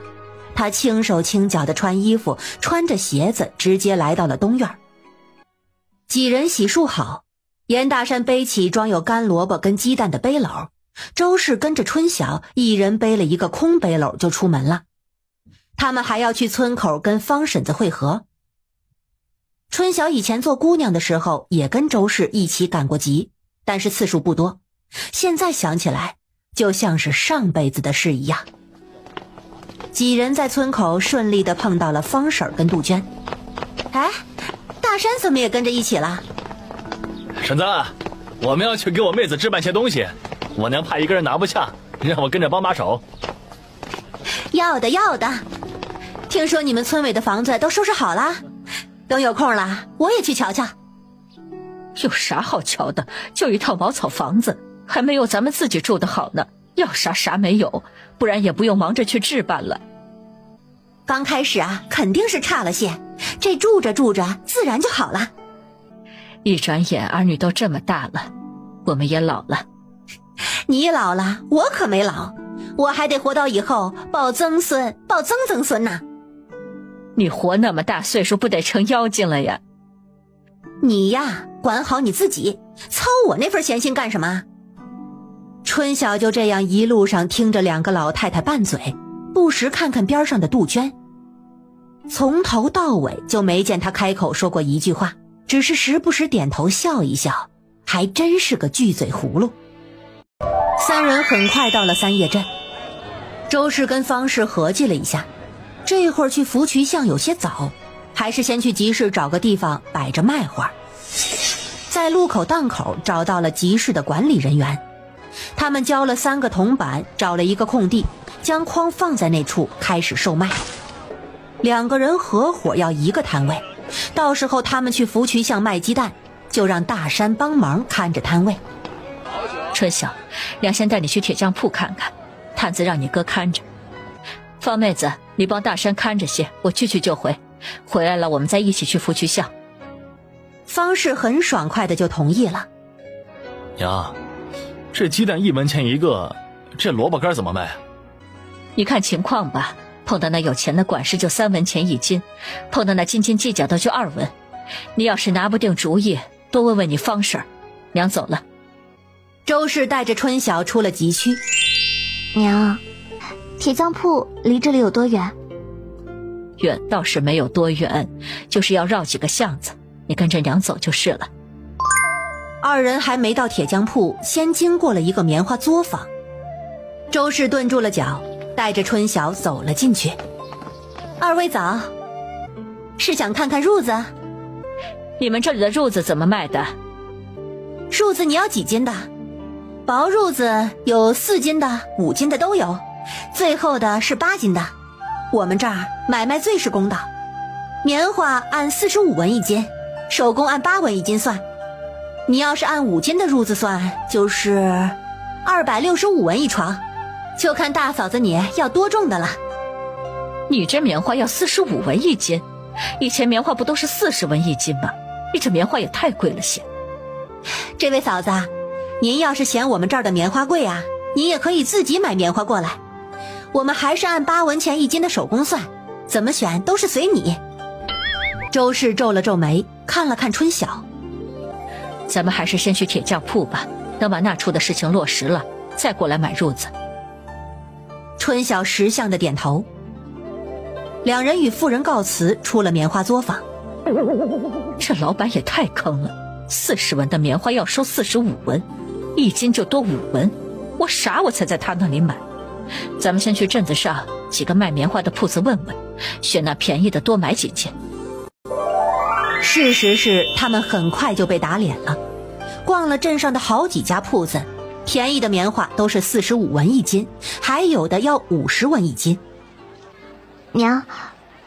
他轻手轻脚地穿衣服，穿着鞋子直接来到了东院。几人洗漱好，严大山背起装有干萝卜跟鸡蛋的背篓，周氏跟着春晓一人背了一个空背篓就出门了。他们还要去村口跟方婶子会合。春晓以前做姑娘的时候也跟周氏一起赶过集，但是次数不多，现在想起来就像是上辈子的事一样。几人在村口顺利地碰到了方婶跟杜鹃。哎，大山怎么也跟着一起了？婶子，我们要去给我妹子置办些东西，我娘怕一个人拿不下，让我跟着帮把手。要的要的，听说你们村委的房子都收拾好了，等有空了我也去瞧瞧。有啥好瞧的，就一套茅草房子，还没有咱们自己住的好呢，要啥啥没有，不然也不用忙着去置办了。刚开始啊肯定是差了些，这住着住着自然就好了。一转眼儿女都这么大了，我们也老了。你老了，我可没老，我还得活到以后抱曾孙抱曾曾孙呢。你活那么大岁数，不得成妖精了呀？你呀管好你自己，操我那份闲心干什么？春晓就这样一路上听着两个老太太拌嘴，不时看看边上的杜鹃，从头到尾就没见她开口说过一句话，只是时不时点头笑一笑，还真是个巨嘴葫芦。三人很快到了三叶镇，周氏跟方氏合计了一下，这会儿去福渠巷有些早，还是先去集市找个地方摆着卖会儿。在路口档口找到了集市的管理人员，他们交了3个铜板，找了一个空地，将筐放在那处开始售卖。2个人合伙要一个摊位，到时候他们去福渠巷卖鸡蛋，就让大山帮忙看着摊位。春晓，娘先带你去铁匠铺看看，摊子让你哥看着。方妹子，你帮大山看着些，我去就回，回来了我们再一起去福渠巷。方氏很爽快的就同意了。娘，这鸡蛋1文钱一个，这萝卜干怎么卖啊？你看情况吧，碰到那有钱的管事就3文钱一斤，碰到那斤斤计较的就2文。你要是拿不定主意，多问问你方婶。娘走了。周氏带着春晓出了集区。娘，铁匠铺离这里有多远？远倒是没有多远，就是要绕几个巷子，你跟着娘走就是了。二人还没到铁匠铺，先经过了一个棉花作坊。周氏顿住了脚，带着春晓走了进去。二位早，是想看看褥子？你们这里的褥子怎么卖的？褥子你要几斤的？薄褥子有4斤的、5斤的都有，最厚的是8斤的。我们这儿买卖最是公道，棉花按45文一斤，手工按8文一斤算。你要是按5斤的褥子算，就是265文一床，就看大嫂子你要多重的了。你这棉花要45文一斤，以前棉花不都是40文一斤吗？你这棉花也太贵了些。这位嫂子，您要是嫌我们这儿的棉花贵啊，您也可以自己买棉花过来。我们还是按8文钱一斤的手工算，怎么选都是随你。周氏皱了皱眉，看了看春晓。咱们还是先去铁匠铺吧，等把那处的事情落实了，再过来买褥子。春晓识相的点头。两人与妇人告辞，出了棉花作坊。这老板也太坑了，40文的棉花要收45文，一斤就多5文，我傻我才在他那里买。咱们先去镇子上几个卖棉花的铺子问问，选那便宜的多买几件。事实是他们很快就被打脸了，逛了镇上的好几家铺子，便宜的棉花都是45文一斤，还有的要50文一斤。娘，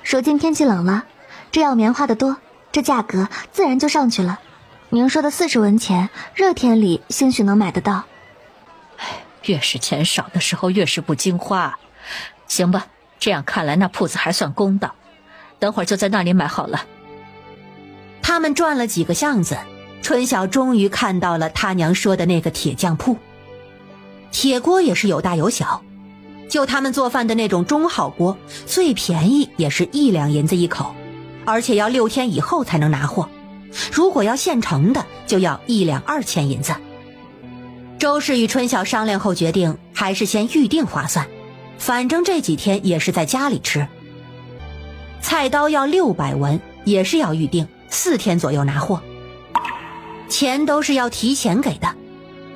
如今天气冷了，这要棉花的多，这价格自然就上去了。您说的40文钱，热天里兴许能买得到。越是钱少的时候越是不经花。行吧，这样看来那铺子还算公道，等会儿就在那里买好了。他们转了几个巷子，春晓终于看到了他娘说的那个铁匠铺。铁锅也是有大有小，就他们做饭的那种中好锅，最便宜也是1两银子一口，而且要6天以后才能拿货。如果要现成的，就要1两2千银子。周氏与春晓商量后决定，还是先预定划算，反正这几天也是在家里吃。菜刀要600文，也是要预定，4天左右拿货。钱都是要提前给的，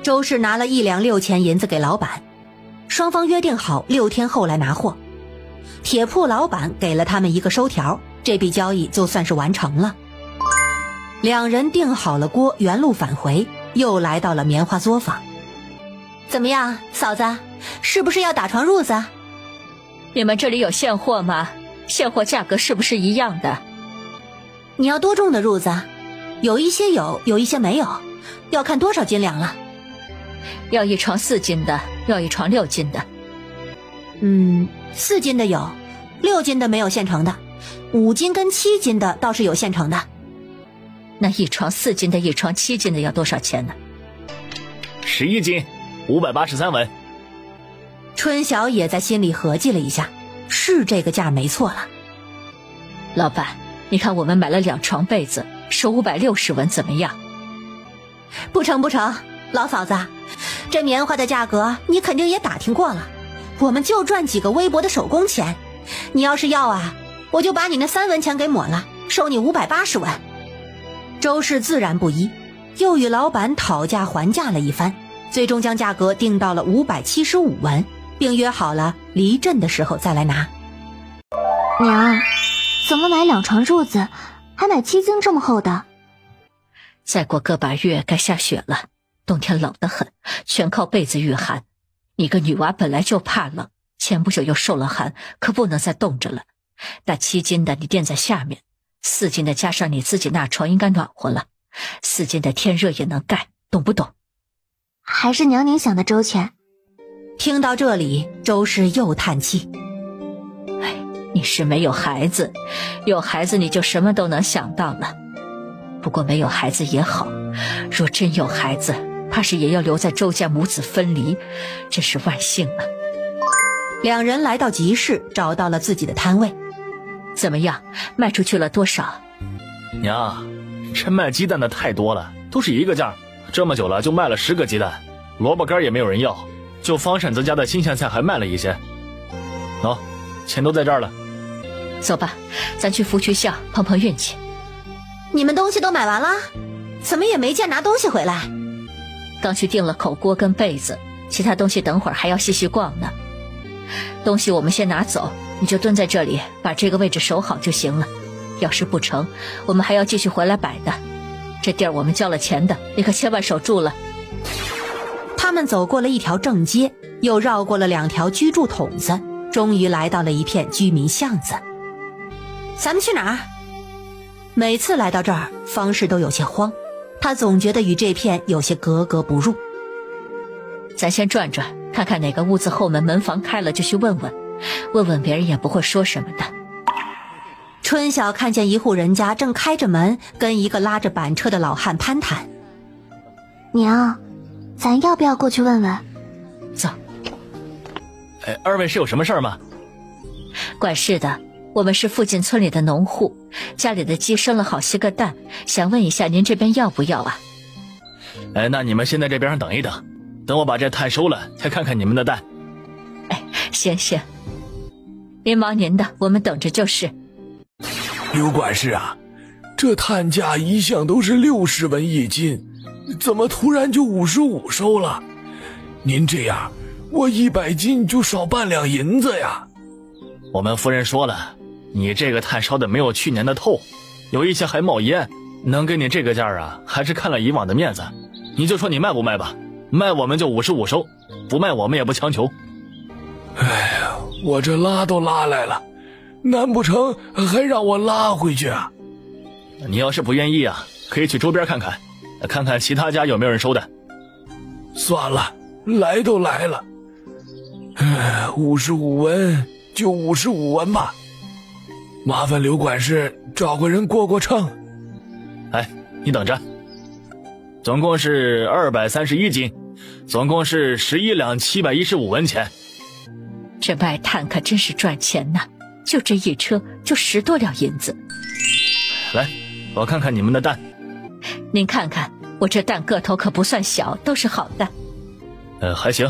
周氏拿了1两6千银子给老板，双方约定好6天后来拿货。铁铺老板给了他们一个收条，这笔交易就算是完成了。两人订好了锅，原路返回，又来到了棉花作坊。怎么样，嫂子，是不是要打床褥子？你们这里有现货吗？现货价格是不是一样的？你要多重的褥子？有一些有，有一些没有，要看多少斤两了。要一床4斤的，要一床6斤的。4斤的有，6斤的没有现成的，5斤跟7斤的倒是有现成的。那一床4斤的，一床7斤的要多少钱呢？11斤，583文。春晓也在心里合计了一下，是这个价没错了。老板，你看我们买了2床被子，收560文怎么样？不成不成，老嫂子，这棉花的价格你肯定也打听过了，我们就赚几个微薄的手工钱。你要是要啊，我就把你那3文钱给抹了，收你580文。周氏自然不依，又与老板讨价还价了一番，最终将价格定到了575文，并约好了离镇的时候再来拿。娘，怎么买2床褥子，还买7斤这么厚的？再过个把月该下雪了，冬天冷得很，全靠被子御寒。你个女娃本来就怕冷，前不久又受了寒，可不能再冻着了。那7斤的你垫在下面，4斤的加上你自己那床应该暖和了，4斤的天热也能盖，懂不懂？还是娘您想的周全。听到这里，周氏又叹气。你是没有孩子，有孩子你就什么都能想到了。不过没有孩子也好，若真有孩子，怕是也要留在周家母子分离，真是万幸啊。两人来到集市，找到了自己的摊位。怎么样，卖出去了多少？娘，这卖鸡蛋的太多了，都是一个价，这么久了就卖了10个鸡蛋，萝卜干也没有人要，就方婶子家的新鲜菜还卖了一些。喏，钱都在这儿了。走吧，咱去福渠巷碰碰运气。你们东西都买完了？怎么也没见拿东西回来？刚去订了口锅跟被子，其他东西等会儿还要细细逛呢。东西我们先拿走，你就蹲在这里把这个位置守好就行了。要是不成，我们还要继续回来摆的。这地儿我们交了钱的，你可千万守住了。他们走过了一条正街，又绕过了2条居住筒子，终于来到了一片居民巷子。咱们去哪儿？每次来到这儿，方氏都有些慌，他总觉得与这片有些格格不入。咱先转转，看看哪个屋子后门门房开了就去问问，问问别人也不会说什么的。春晓看见一户人家正开着门，跟一个拉着板车的老汉攀谈。娘，咱要不要过去问问？走。二位是有什么事儿吗？管事的，我们是附近村里的农户，家里的鸡生了好些个蛋，想问一下您这边要不要啊？那你们先在这边上等一等，等我把这炭收了再看看你们的蛋。行，您忙您的，我们等着就是。刘管事啊，这炭价一向都是60文一斤，怎么突然就55收了？您这样，我100斤就少半两银子呀。我们夫人说了，你这个炭烧的没有去年的透，有一些还冒烟，能给你这个价啊，还是看了以往的面子。你就说你卖不卖吧，卖我们就55收，不卖我们也不强求。哎呀，我这拉都拉来了，难不成还让我拉回去啊？你要是不愿意啊，可以去周边看看，看看其他家有没有人收的。算了，来都来了，55文就55文吧。麻烦刘管事找个人过秤。你等着。总共是231斤，总共是11两715文钱。这卖炭可真是赚钱呐，就这一车就10多两银子。来，我看看你们的蛋。您看看，我这蛋个头可不算小，都是好蛋。还行。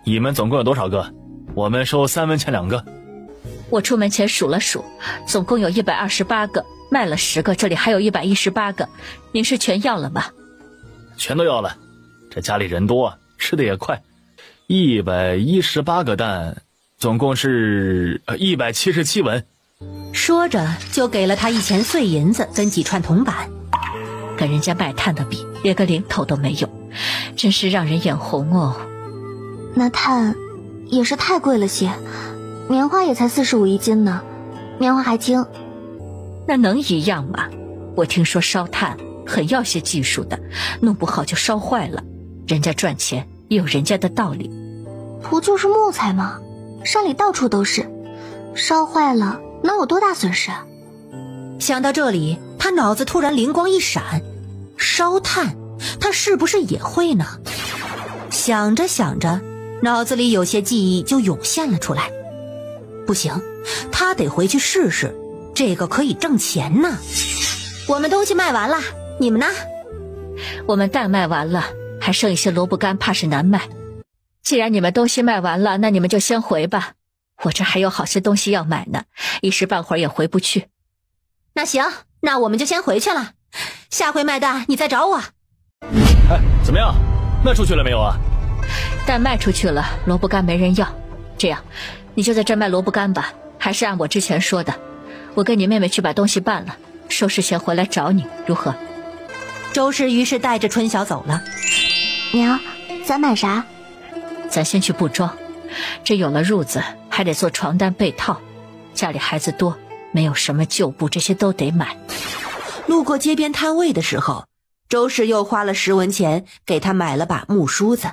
你们总共有多少个？我们收3文钱2个。我出门前数了数，总共有128个，卖了10个，这里还有118个。您是全要了吗？全都要了。这家里人多，吃的也快。118个蛋，总共是177文。说着就给了他1钱碎银子跟几串铜板。跟人家卖炭的比，连个零头都没有，真是让人眼红哦。那炭也是太贵了些，棉花也才45一斤呢，棉花还轻。那能一样吗？我听说烧炭很要些技术的，弄不好就烧坏了。人家赚钱也有人家的道理。不就是木材吗？山里到处都是，烧坏了能有多大损失啊？想到这里，他脑子突然灵光一闪，烧炭他是不是也会呢？想着想着，脑子里有些记忆就涌现了出来。不行，他得回去试试，这个可以挣钱呢。我们东西卖完了，你们呢？我们蛋卖完了，还剩一些萝卜干，怕是难卖。既然你们东西卖完了，那你们就先回吧，我这还有好些东西要买呢，一时半会儿也回不去。那行，那我们就先回去了，下回卖蛋你再找我。怎么样，卖出去了没有啊？蛋卖出去了，萝卜干没人要。这样，你就在这卖萝卜干吧，还是按我之前说的，我跟你妹妹去把东西办了，收拾前回来找你，如何？周氏于是带着春晓走了。娘，咱买啥？咱先去布庄，这有了褥子，还得做床单被套。家里孩子多，没有什么旧布，这些都得买。路过街边摊位的时候，周氏又花了10文钱给他买了把木梳子。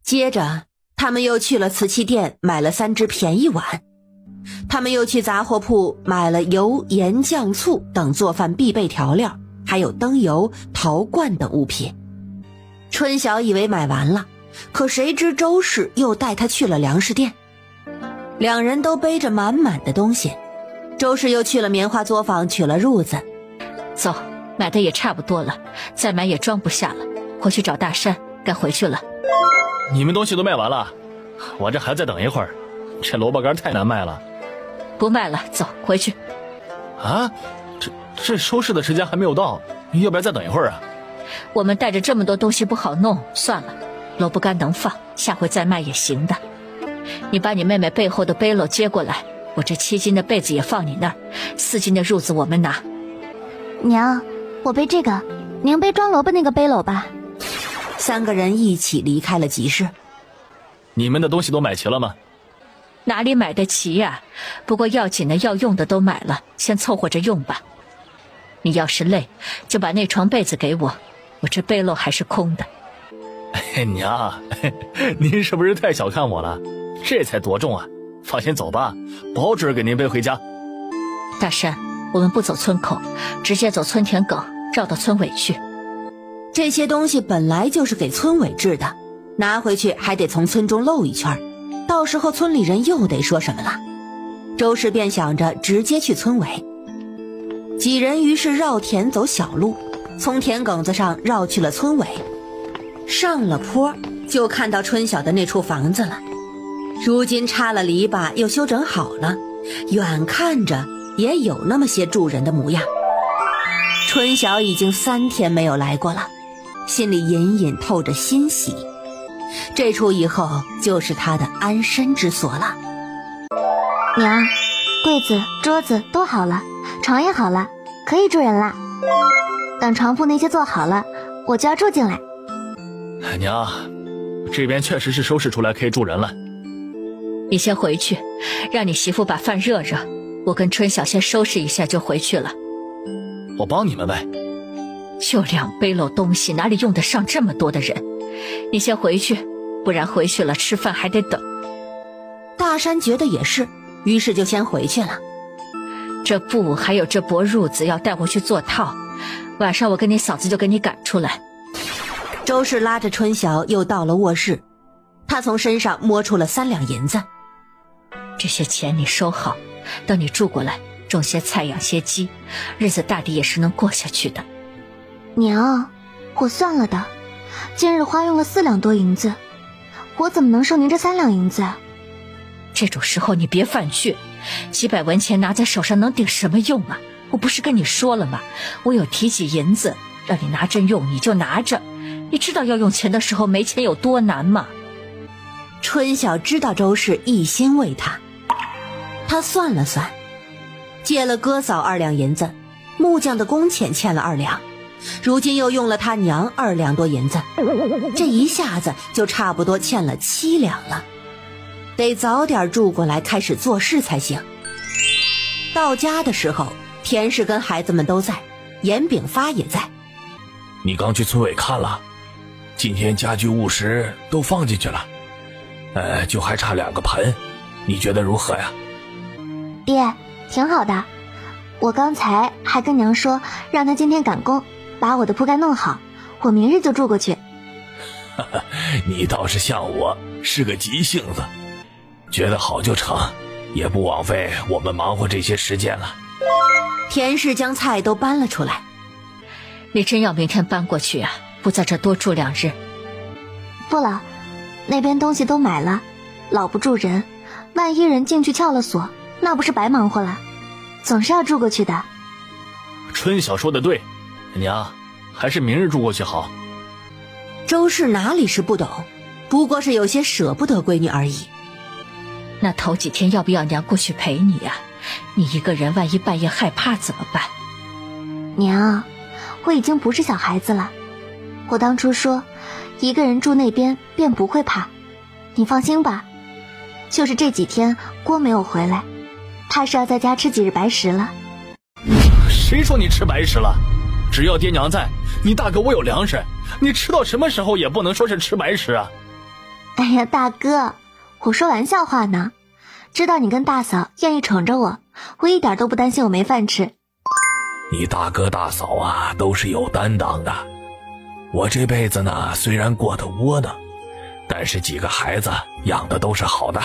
接着他们又去了瓷器店买了3只便宜碗，他们又去杂货铺买了油、盐、酱、醋等做饭必备调料，还有灯油、陶罐等物品。春晓以为买完了，可谁知周氏又带他去了粮食店。两人都背着满满的东西，周氏又去了棉花作坊取了褥子。走，买的也差不多了，再买也装不下了，回去找大山，该回去了。你们东西都卖完了，我这还再等一会儿，这萝卜干太难卖了。不卖了，走，回去。啊，这收拾的时间还没有到，要不要再等一会儿啊？我们带着这么多东西不好弄，算了，萝卜干能放，下回再卖也行的。你把你妹妹背后的背篓接过来，我这7斤的被子也放你那儿，4斤的褥子我们拿。娘，我背这个，您背装萝卜那个背篓吧。3个人一起离开了集市。你们的东西都买齐了吗？哪里买得齐呀？不过要紧的要用的都买了，先凑合着用吧。你要是累，就把那床被子给我，我这背篓还是空的。娘，您是不是太小看我了？这才多重啊！放心走吧，保准给您背回家。大山，我们不走村口，直接走村田埂，绕到村尾去。这些东西本来就是给村委制的，拿回去还得从村中漏一圈，到时候村里人又得说什么了。周氏便想着直接去村委。几人于是绕田走小路，从田埂子上绕去了村委。上了坡，就看到春晓的那处房子了。如今插了篱笆，又修整好了，远看着也有那么些住人的模样。春晓已经3天没有来过了，心里隐隐透着欣喜。这处以后就是他的安身之所了。娘，柜子、桌子都好了，床也好了，可以住人了。等床铺那些做好了，我就要住进来。娘，这边确实是收拾出来可以住人了。你先回去，让你媳妇把饭热热，我跟春晓先收拾一下就回去了。我帮你们呗。就2背篓东西，哪里用得上这么多的人？你先回去，不然回去了吃饭还得等。大山觉得也是，于是就先回去了。这布还有这薄褥子要带回去做套，晚上我跟你嫂子就给你赶出来。周氏拉着春晓又到了卧室，他从身上摸出了3两银子。这些钱你收好，等你住过来，种些菜养些鸡，日子大抵也是能过下去的。娘，我算了的，今日花用了4两多银子，我怎么能收您这3两银子啊？这种时候你别犯倔，几百文钱拿在手上能顶什么用啊？我不是跟你说了吗？我有提起银子，让你拿着用你就拿着，你知道要用钱的时候没钱有多难吗？春晓知道周氏一心为他，他算了算，借了哥嫂2两银子，木匠的工钱欠了2两，如今又用了他娘2两多银子，这一下子就差不多欠了7两了，得早点住过来开始做事才行。到家的时候，田氏跟孩子们都在，严炳发也在。你刚去村委看了，今天家具物实都放进去了，就还差2个盆，你觉得如何呀？爹，挺好的，我刚才还跟娘说让他今天赶工把我的铺盖弄好，我明日就住过去。你倒是像我，是个急性子，觉得好就成，也不枉费我们忙活这些时间了。田氏将菜都搬了出来。你真要明天搬过去啊？不在这多住2日？不了，那边东西都买了，老不住人，万一人进去撬了锁，那不是白忙活了，总是要住过去的。春晓说的对，娘，还是明日住过去好。周氏哪里是不懂，不过是有些舍不得闺女而已。那头几天要不要娘过去陪你呀？你一个人万一半夜害怕怎么办？娘，我已经不是小孩子了，我当初说一个人住那边便不会怕，你放心吧。就是这几天郭没有回来，怕是要在家吃几日白食了。谁说你吃白食了？只要爹娘在，你大哥我有粮食，你吃到什么时候也不能说是吃白食啊。哎呀，大哥，我说玩笑话呢，知道你跟大嫂愿意宠着我，我一点都不担心我没饭吃。你大哥大嫂啊都是有担当的。我这辈子呢虽然过得窝囊，但是几个孩子养的都是好的。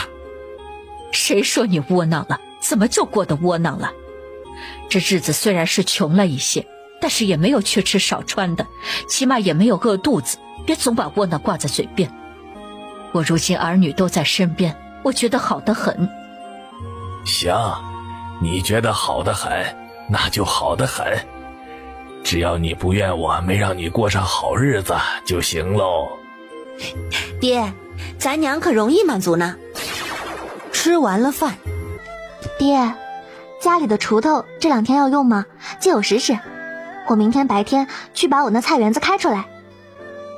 谁说你窝囊了？怎么就过得窝囊了？这日子虽然是穷了一些，但是也没有缺吃少穿的，起码也没有饿肚子。别总把窝囊挂在嘴边。我如今儿女都在身边，我觉得好得很。行，你觉得好得很，那就好得很。只要你不怨我没让你过上好日子就行喽。爹，咱娘可容易满足呢。吃完了饭，爹，家里的锄头这2天要用吗？借我使使，我明天白天去把我那菜园子开出来。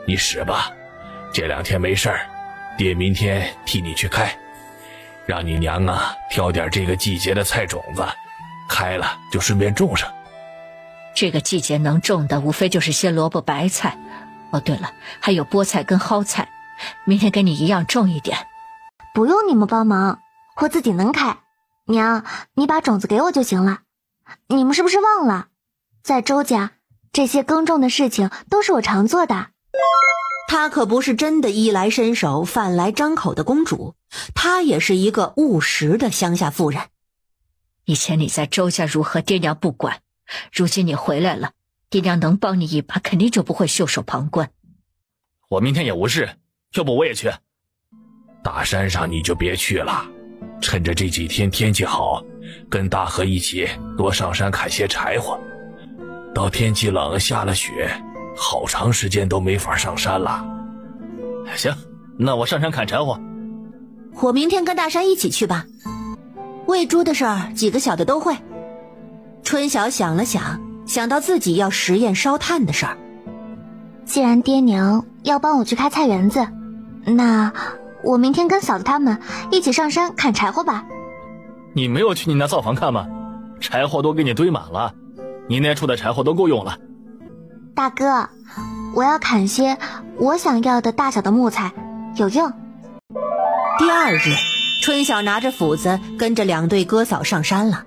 你使吧，这2天没事儿，爹明天替你去开，让你娘啊挑点这个季节的菜种子，开了就顺便种上。这个季节能种的无非就是些萝卜白菜，哦对了，还有菠菜跟蒿菜，明天跟你一样种一点。不用你们帮忙，我自己能开。娘，你把种子给我就行了。你们是不是忘了，在周家这些耕种的事情都是我常做的。她可不是真的衣来伸手饭来张口的公主，她也是一个务实的乡下妇人。以前你在周家如何，爹娘不管，如今你回来了，爹娘能帮你一把，肯定就不会袖手旁观。我明天也无事，要不我也去。大山上你就别去了，趁着这几天天气好，跟大河一起多上山砍些柴火。到天气冷下了雪，好长时间都没法上山了。行，那我上山砍柴火。我明天跟大山一起去吧。喂猪的事儿几个小的都会。春晓想了想，想到自己要实验烧炭的事儿。既然爹娘要帮我去开菜园子，那我明天跟嫂子他们一起上山砍柴火吧。你没有去你那灶房看吗？柴火都给你堆满了，你那处的柴火都够用了。大哥，我要砍些我想要的大小的木材，有用。第2日，春晓拿着斧子跟着2对哥嫂上山了。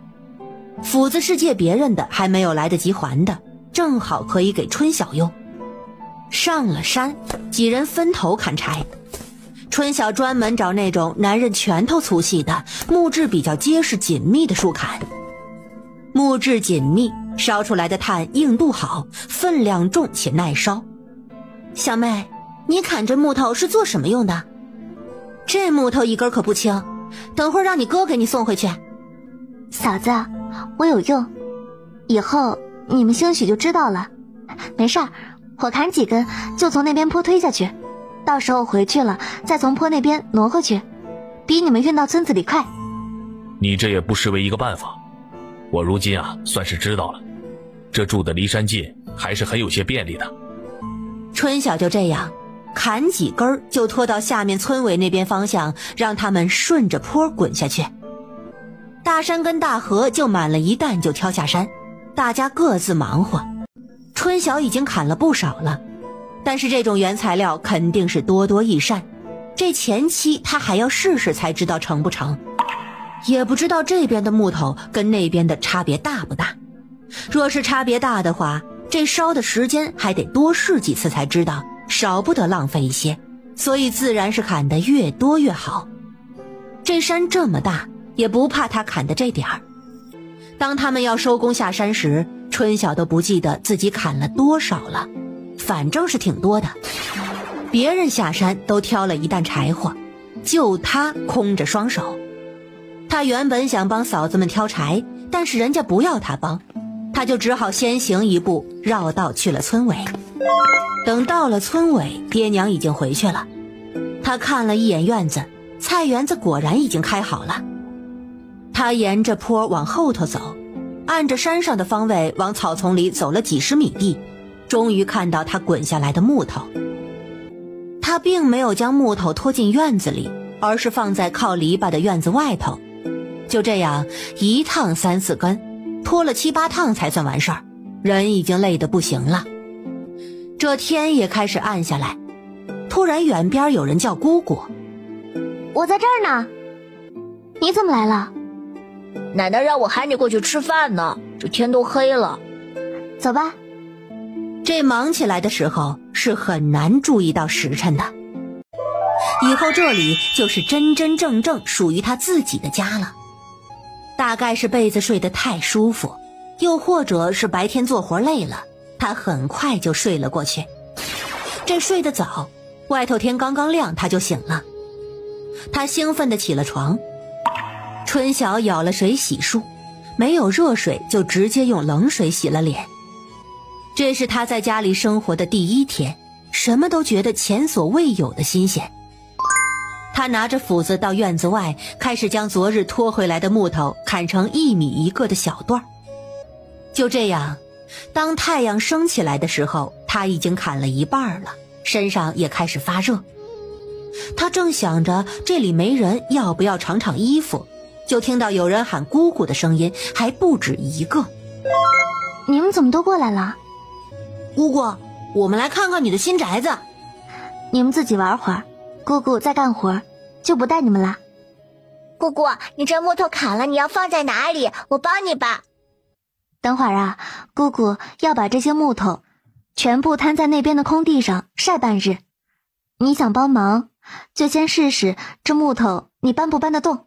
斧子是借别人的，还没有来得及还的，正好可以给春晓用。上了山，几人分头砍柴。春晓专门找那种男人拳头粗细的木质比较结实紧密的树砍。木质紧密，烧出来的炭硬度好，分量重且耐烧。小妹，你砍这木头是做什么用的？这木头一根可不轻，等会儿让你哥给你送回去。嫂子，我有用，以后你们兴许就知道了。没事儿，我砍几根就从那边坡推下去，到时候回去了再从坡那边挪回去，比你们运到村子里快。你这也不失为一个办法。我如今啊算是知道了，这住的离山近，还是很有些便利的。春晓就这样砍几根就拖到下面村尾那边方向，让他们顺着坡滚下去。大山跟大河就满了一担就挑下山，大家各自忙活。春晓已经砍了不少了，但是这种原材料肯定是多多益善，这前期他还要试试才知道成不成。也不知道这边的木头跟那边的差别大不大，若是差别大的话，这烧的时间还得多试几次才知道，少不得浪费一些，所以自然是砍得越多越好。这山这么大，也不怕他砍的这点儿。当他们要收工下山时，春晓都不记得自己砍了多少了，反正是挺多的。别人下山都挑了一担柴火，就他空着双手。他原本想帮嫂子们挑柴，但是人家不要他帮，他就只好先行一步，绕道去了村尾。等到了村尾，爹娘已经回去了。他看了一眼院子，菜园子果然已经开好了。他沿着坡往后头走，按着山上的方位往草丛里走了几十米地，终于看到他滚下来的木头。他并没有将木头拖进院子里，而是放在靠篱笆的院子外头。就这样一趟3、4根，拖了7、8趟才算完事儿，人已经累得不行了。这天也开始暗下来，突然远边有人叫姑姑。我在这儿呢，你怎么来了？奶奶让我喊你过去吃饭呢，这天都黑了。走吧。这忙起来的时候是很难注意到时辰的。以后这里就是真真正正属于他自己的家了。大概是被子睡得太舒服，又或者是白天做活累了，他很快就睡了过去。这睡得早，外头天刚刚亮他就醒了。他兴奋地起了床。春晓舀了水洗漱，没有热水就直接用冷水洗了脸。这是他在家里生活的第一天，什么都觉得前所未有的新鲜。他拿着斧子到院子外，开始将昨日拖回来的木头砍成1米一个的小段。就这样，当太阳升起来的时候，他已经砍了一半了，身上也开始发热。他正想着这里没人，要不要敞敞衣服，就听到有人喊姑姑的声音，还不止一个。你们怎么都过来了？姑姑，我们来看看你的新宅子。你们自己玩会儿，姑姑在干活，就不带你们了。姑姑，你这木头砍了，你要放在哪里？我帮你吧。等会儿啊，姑姑要把这些木头全部摊在那边的空地上晒半日。你想帮忙，就先试试这木头你搬不搬得动。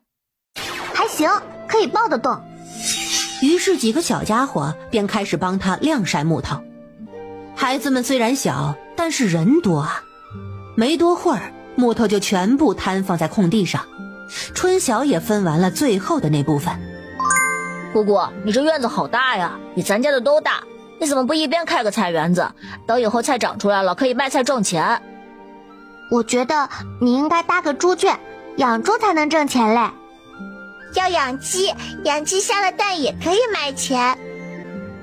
还行，可以抱得动。于是几个小家伙便开始帮他晾晒木头。孩子们虽然小，但是人多啊。没多会儿，木头就全部摊放在空地上。春晓也分完了最后的那部分。姑姑，你这院子好大呀，比咱家的都大。你怎么不一边开个菜园子，等以后菜长出来了可以卖菜挣钱？我觉得你应该搭个猪圈，养猪才能挣钱嘞。要养鸡，养鸡下了蛋也可以卖钱。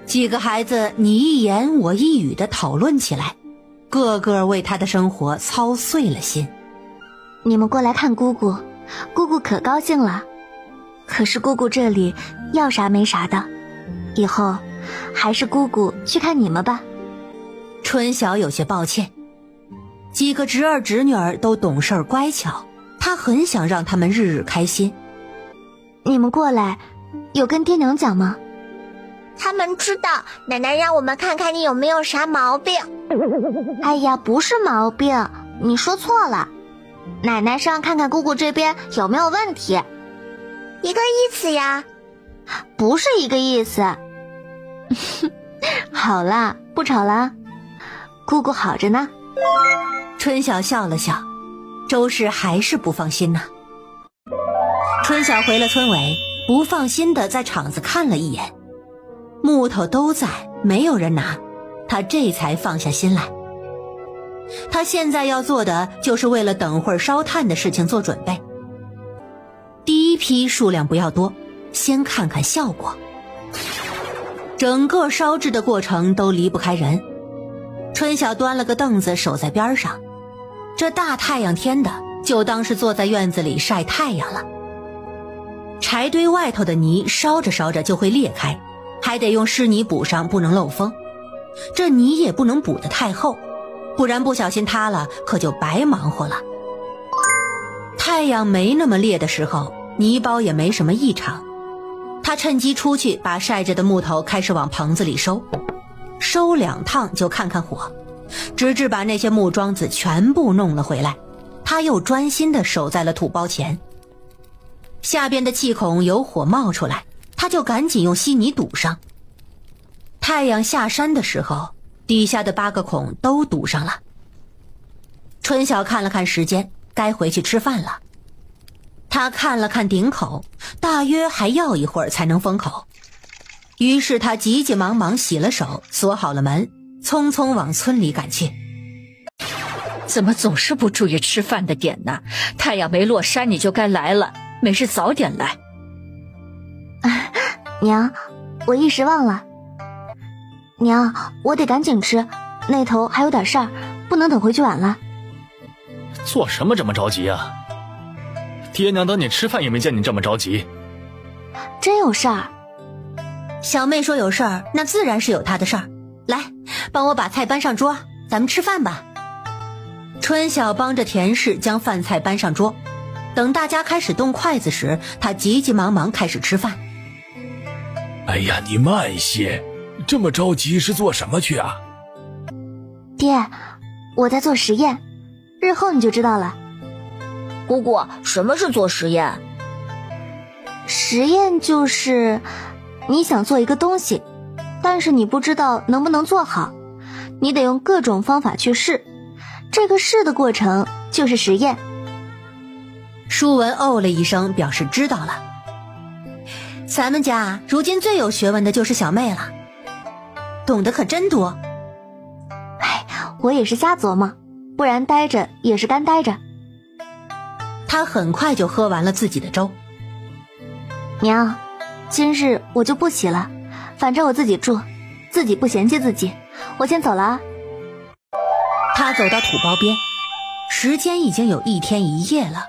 几个孩子你一言我一语地讨论起来，个个为他的生活操碎了心。你们过来看姑姑，姑姑可高兴了。可是姑姑这里要啥没啥的，以后还是姑姑去看你们吧。春晓有些抱歉，几个侄儿侄女儿都懂事乖巧，他很想让他们日日开心。你们过来有跟爹娘讲吗？他们知道，奶奶让我们看看你有没有啥毛病。哎呀，不是毛病，你说错了。奶奶是让看看姑姑这边有没有问题。一个意思呀。不是一个意思。好啦，不吵了，姑姑好着呢。春晓笑了笑，周氏还是不放心呢。春晓回了村委，不放心的在场子看了一眼，木头都在，没有人拿，他这才放下心来。他现在要做的就是为了等会儿烧炭的事情做准备。第一批数量不要多，先看看效果。整个烧制的过程都离不开人。春晓端了个凳子守在边上，这大太阳天的，就当是坐在院子里晒太阳了。柴堆外头的泥烧着烧着就会裂开，还得用湿泥补上，不能漏风。这泥也不能补得太厚，不然不小心塌了，可就白忙活了。太阳没那么烈的时候，泥包也没什么异常。他趁机出去把晒着的木头开始往棚子里收2趟就看看火，直至把那些木桩子全部弄了回来。他又专心地守在了土包前。下边的气孔有火冒出来，他就赶紧用稀泥堵上。太阳下山的时候，底下的8个孔都堵上了。春晓看了看时间，该回去吃饭了。他看了看顶口，大约还要一会儿才能封口。于是他急急忙忙洗了手，锁好了门，匆匆往村里赶去。怎么总是不注意吃饭的点呢？太阳没落山你就该来了，没事早点来。娘，我一时忘了。娘，我得赶紧吃，那头还有点事儿，不能等回去晚了。做什么这么着急啊？爹娘等你吃饭也没见你这么着急。真有事儿？小妹说有事儿，那自然是有她的事儿。来，帮我把菜搬上桌，咱们吃饭吧。春晓帮着田氏将饭菜搬上桌，等大家开始动筷子时，他急急忙忙开始吃饭。哎呀，你慢些，这么着急是做什么去啊？爹，我在做实验，日后你就知道了。姑姑，什么是做实验？实验就是你想做一个东西，但是你不知道能不能做好，你得用各种方法去试，这个试的过程就是实验。舒文哦了一声，表示知道了。咱们家如今最有学问的就是小妹了，懂得可真多。我也是瞎琢磨，不然待着也是干待着。他很快就喝完了自己的粥。娘，今日我就不洗了，反正我自己住，自己不嫌弃自己，我先走了啊。他走到土包边，时间已经有1天1夜了，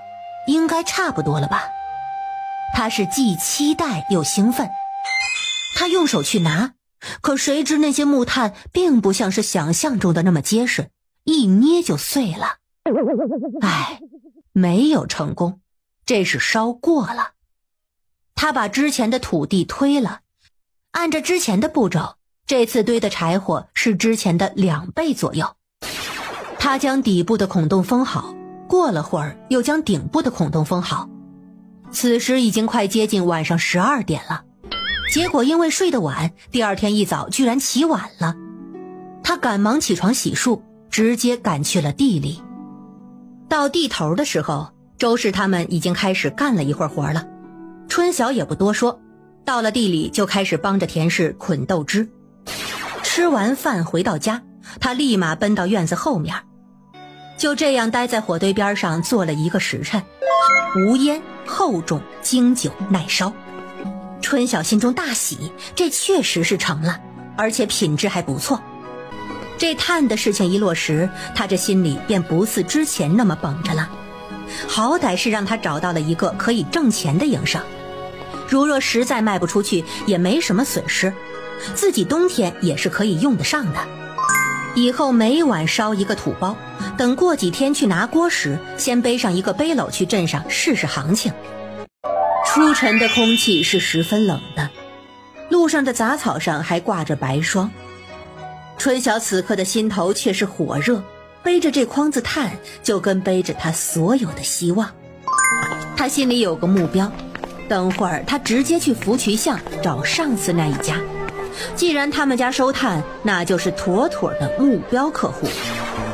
应该差不多了吧。他是既期待又兴奋，他用手去拿，可谁知那些木炭并不像是想象中的那么结实，一捏就碎了。没有成功，这是烧过了。他把之前的土地推了，按照之前的步骤，这次堆的柴火是之前的2倍左右。他将底部的孔洞封好，过了会儿又将顶部的孔洞封好。此时已经快接近晚上12点了，结果因为睡得晚，第2天一早居然起晚了。他赶忙起床洗漱，直接赶去了地里。到地头的时候，周氏他们已经开始干了一会儿活了。春晓也不多说，到了地里就开始帮着田氏捆豆枝。吃完饭回到家，他立马奔到院子后面，就这样待在火堆边上坐了1个时辰，无烟、厚重、经久、耐烧。春晓心中大喜，这确实是成了，而且品质还不错。这炭的事情一落实，他这心里便不似之前那么绷着了。好歹是让他找到了一个可以挣钱的营生，如若实在卖不出去，也没什么损失，自己冬天也是可以用得上的。以后每晚烧1个土包，等过几天去拿锅时，先背上1个背篓去镇上试试行情。初晨的空气是十分冷的，路上的杂草上还挂着白霜。春晓此刻的心头却是火热，背着这筐子炭就跟背着他所有的希望。他心里有个目标，等会儿他直接去福渠巷找上次那一家，既然他们家收炭，那就是妥妥的目标客户。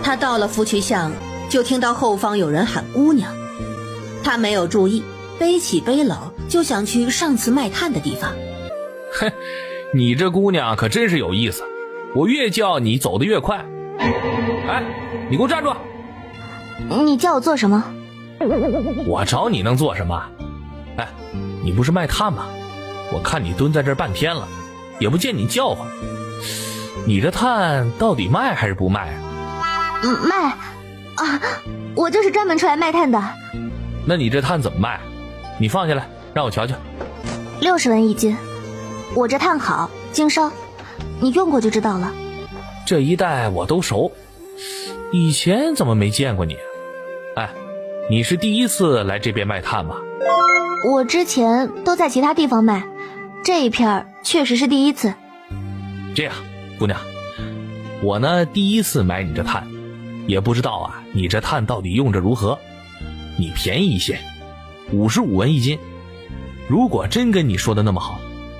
他到了福渠巷，就听到后方有人喊姑娘，他没有注意，背起背篓就想去上次卖炭的地方。哼，你这姑娘可真是有意思，我越叫你走得越快。哎，你给我站住！你叫我做什么？我找你能做什么？哎，你不是卖炭吗？我看你蹲在这儿半天了，也不见你叫唤。你这炭到底卖还是不卖啊？卖啊，我就是专门出来卖炭的。那你这炭怎么卖？你放下来让我瞧瞧。60文1斤，我这炭好，经烧，你用过就知道了。这一带我都熟，以前怎么没见过你？哎，你是第一次来这边卖炭吧？我之前都在其他地方卖，这一片确实是第一次。这样，姑娘，我呢第一次买你这炭，也不知道啊你这炭到底用着如何。你便宜一些，55文1斤。如果真跟你说的那么好，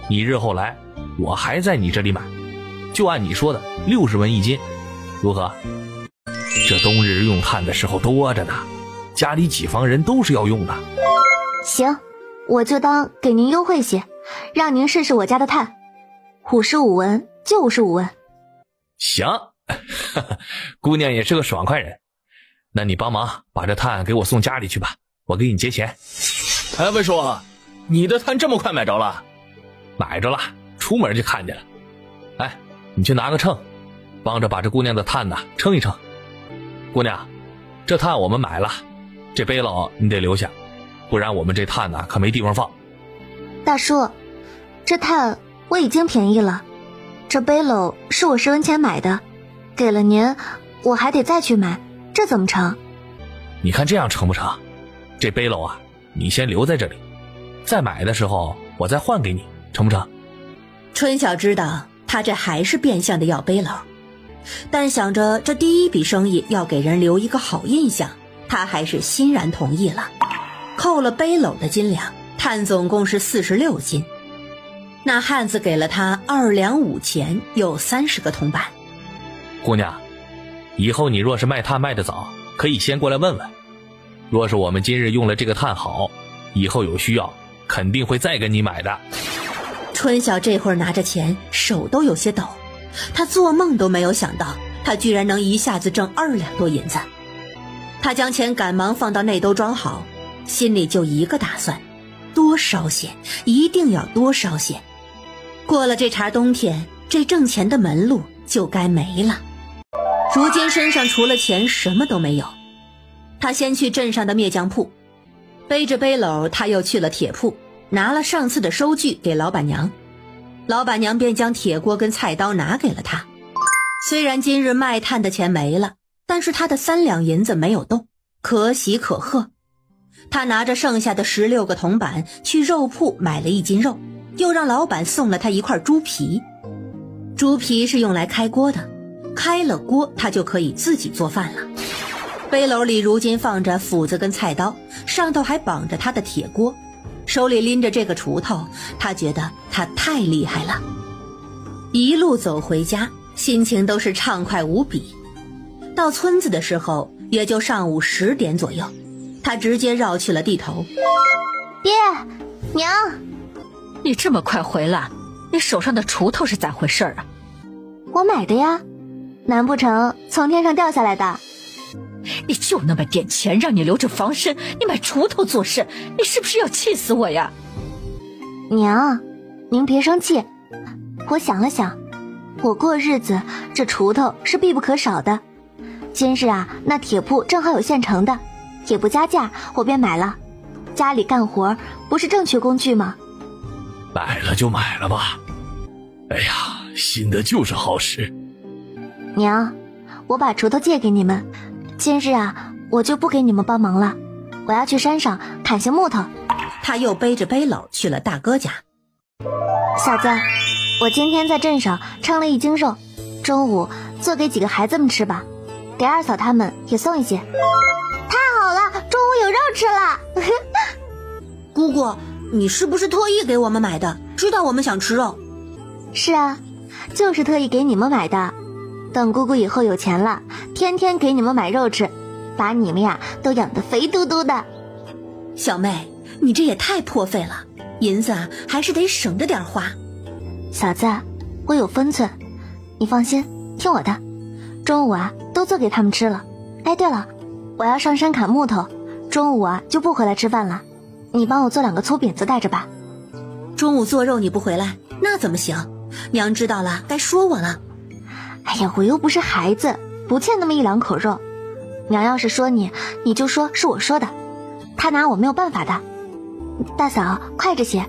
你日后来我还在你这里买，就按你说的60文1斤，如何？这冬日用炭的时候多着呢，家里几房人都是要用的。行，我就当给您优惠些，让您试试我家的炭，55文就55文。行，姑娘也是个爽快人，那你帮忙把这炭给我送家里去吧，我给你结钱。哎，魏叔，你的炭这么快买着了？买着了，出门就看见了。哎，你去拿个秤，帮着把这姑娘的炭呢称一称。姑娘，这炭我们买了，这背篓你得留下，不然我们这炭呢可没地方放。大叔，这炭我已经便宜了，这背篓是我10文钱买的，给了您我还得再去买，这怎么成？你看这样成不成？这背篓啊你先留在这里，再买的时候我再换给你，成不成？春晓知道他这还是变相的要背篓，但想着这第一笔生意要给人留一个好印象，他还是欣然同意了。扣了背篓的斤两，炭总共是46斤。那汉子给了他2两5钱，有30个铜板。姑娘，以后你若是卖炭卖得早，可以先过来问问。若是我们今日用了这个炭好，以后有需要肯定会再跟你买的。春晓这会儿拿着钱，手都有些抖。他做梦都没有想到，他居然能一下子挣2两多银子。他将钱赶忙放到内兜装好，心里就一个打算：多烧些，一定要多烧些。过了这茬冬天，这挣钱的门路就该没了。如今身上除了钱什么都没有。他先去镇上的篾匠铺，背着背篓，他又去了铁铺，拿了上次的收据给老板娘。老板娘便将铁锅跟菜刀拿给了他。虽然今日卖炭的钱没了，但是他的3两银子没有动，可喜可贺。他拿着剩下的16个铜板去肉铺买了1斤肉，又让老板送了他一块猪皮。猪皮是用来开锅的，开了锅他就可以自己做饭了。背篓里如今放着斧子跟菜刀，上头还绑着他的铁锅，手里拎着这个锄头，他觉得他太厉害了。一路走回家，心情都是畅快无比。到村子的时候也就上午10点左右，他直接绕去了地头。爹娘，你这么快回来，你手上的锄头是咋回事啊？我买的呀，难不成从天上掉下来的？你就那么点钱，让你留着防身，你买锄头做甚？你是不是要气死我呀？娘，您别生气，我想了想，我过日子这锄头是必不可少的。今日啊，那铁铺正好有现成的，也不加价，我便买了。家里干活不是正缺工具吗？买了就买了吧。哎呀，新的就是好事。娘，我把锄头借给你们，今日啊，我就不给你们帮忙了，我要去山上砍些木头。他又背着背篓去了大哥家。小子，我今天在镇上称了1斤肉，中午做给几个孩子们吃吧，给二嫂他们也送一些。太好了，中午有肉吃了。姑姑，你是不是特意给我们买的？知道我们想吃肉。是啊，就是特意给你们买的。等姑姑以后有钱了，天天给你们买肉吃，把你们呀都养得肥嘟嘟的。小妹，你这也太破费了，银子啊还是得省着点花。嫂子，我有分寸，你放心，听我的。中午啊都做给他们吃了。哎，对了，我要上山砍木头，中午啊就不回来吃饭了，你帮我做2个粗饼子带着吧。中午做肉你不回来，那怎么行？娘知道了该说我了。哎呀，我又不是孩子，不欠那么1两口肉。娘要是说你就说是我说的，他拿我没有办法的。大嫂，快着些，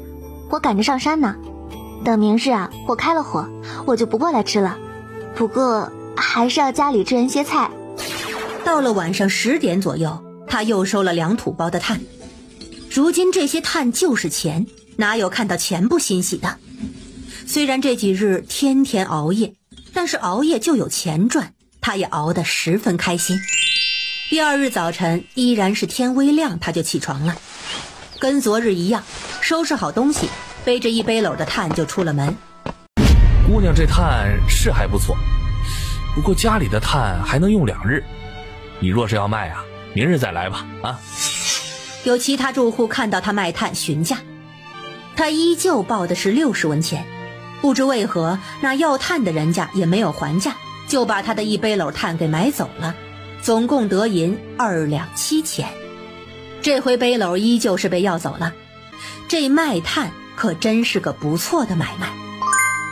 我赶着上山呢。等明日啊，我开了火，我就不过来吃了。不过还是要家里支援些菜。到了晚上10点左右，他又收了2土包的炭。如今这些炭就是钱，哪有看到钱不欣喜的？虽然这几日天天熬夜，但是熬夜就有钱赚，他也熬得十分开心。第2日早晨依然是天微亮他就起床了，跟昨日一样，收拾好东西，背着1背篓的炭就出了门。姑娘这炭是还不错，不过家里的炭还能用2日，你若是要卖啊，明日再来吧啊。有其他住户看到他卖炭询价，他依旧报的是60文钱，不知为何那要炭的人家也没有还价，就把他的1背篓炭给买走了，总共得银2两7钱。这回背篓依旧是被要走了，这卖炭可真是个不错的买卖。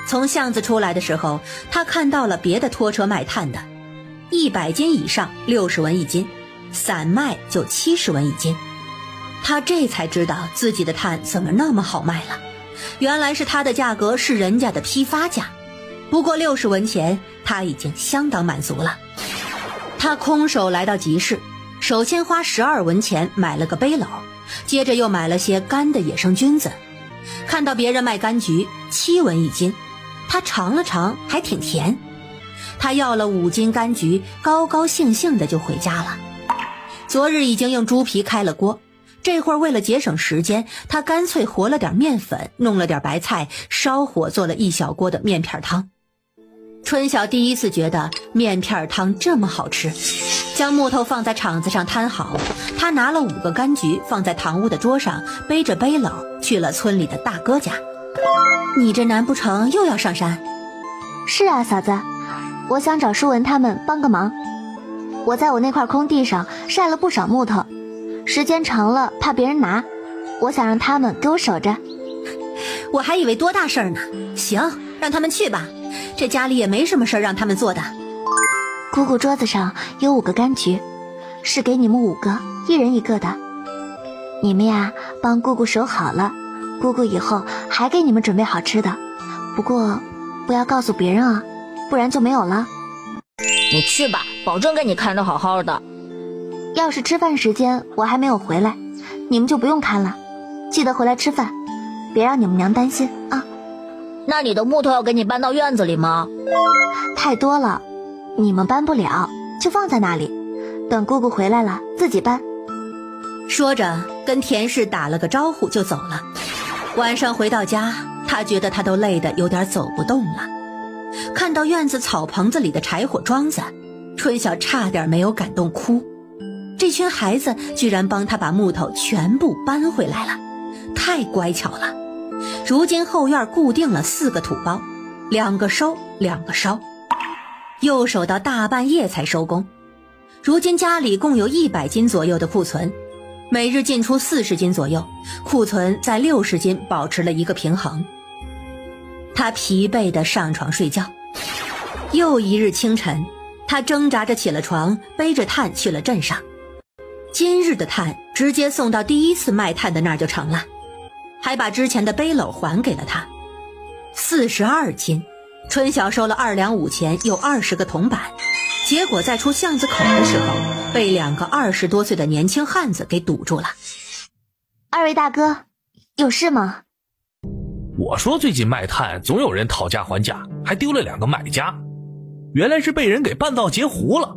从巷子出来的时候，他看到了别的拖车卖炭的，100斤以上60文1斤，散卖就70文1斤。他这才知道自己的炭怎么那么好卖了，原来是他的价格是人家的批发价，不过60文钱他已经相当满足了。他空手来到集市，首先花12文钱买了个背篓，接着又买了些干的野生菌子。看到别人卖柑橘7文1斤，他尝了尝，还挺甜。他要了5斤柑橘，高高兴兴的就回家了。昨日已经用猪皮开了锅，这会儿为了节省时间，他干脆和了点面粉，弄了点白菜，烧火做了1小锅的面片汤。春晓第一次觉得面片汤这么好吃，将木头放在场子上摊好，他拿了5个柑橘放在堂屋的桌上，背着背篓去了村里的大哥家。你这难不成又要上山？是啊，嫂子，我想找舒文他们帮个忙。我在我那块空地上晒了不少木头，时间长了怕别人拿，我想让他们给我守着。我还以为多大事儿呢。行，让他们去吧，这家里也没什么事儿让他们做的。姑姑桌子上有5个柑橘，是给你们5个，1人1个的。你们呀，帮姑姑守好了，姑姑以后还给你们准备好吃的。不过不要告诉别人啊，不然就没有了。你去吧，保证给你看得好好的。要是吃饭时间我还没有回来，你们就不用看了，记得回来吃饭，别让你们娘担心啊。那你的木头要给你搬到院子里吗？太多了，你们搬不了，就放在那里，等姑姑回来了自己搬。说着跟田氏打了个招呼就走了。晚上回到家，他觉得他都累得有点走不动了。看到院子草棚子里的柴火桩子，春晓差点没有感动哭。这群孩子居然帮他把木头全部搬回来了，太乖巧了。如今后院固定了4个土包，2个收2个烧，右手到大半夜才收工。如今家里共有100斤左右的库存，每日进出40斤左右，库存在60斤保持了一个平衡。他疲惫地上床睡觉。又一日清晨，他挣扎着起了床，背着炭去了镇上。今日的炭直接送到第一次卖炭的那儿就成了，还把之前的背篓还给了他。42斤，春晓收了2两5钱，有20个铜板。结果在出巷子口的时候，被2个20多岁的年轻汉子给堵住了。2位大哥，有事吗？我说最近卖炭总有人讨价还价，还丢了2个买家，原来是被人给半道截胡了。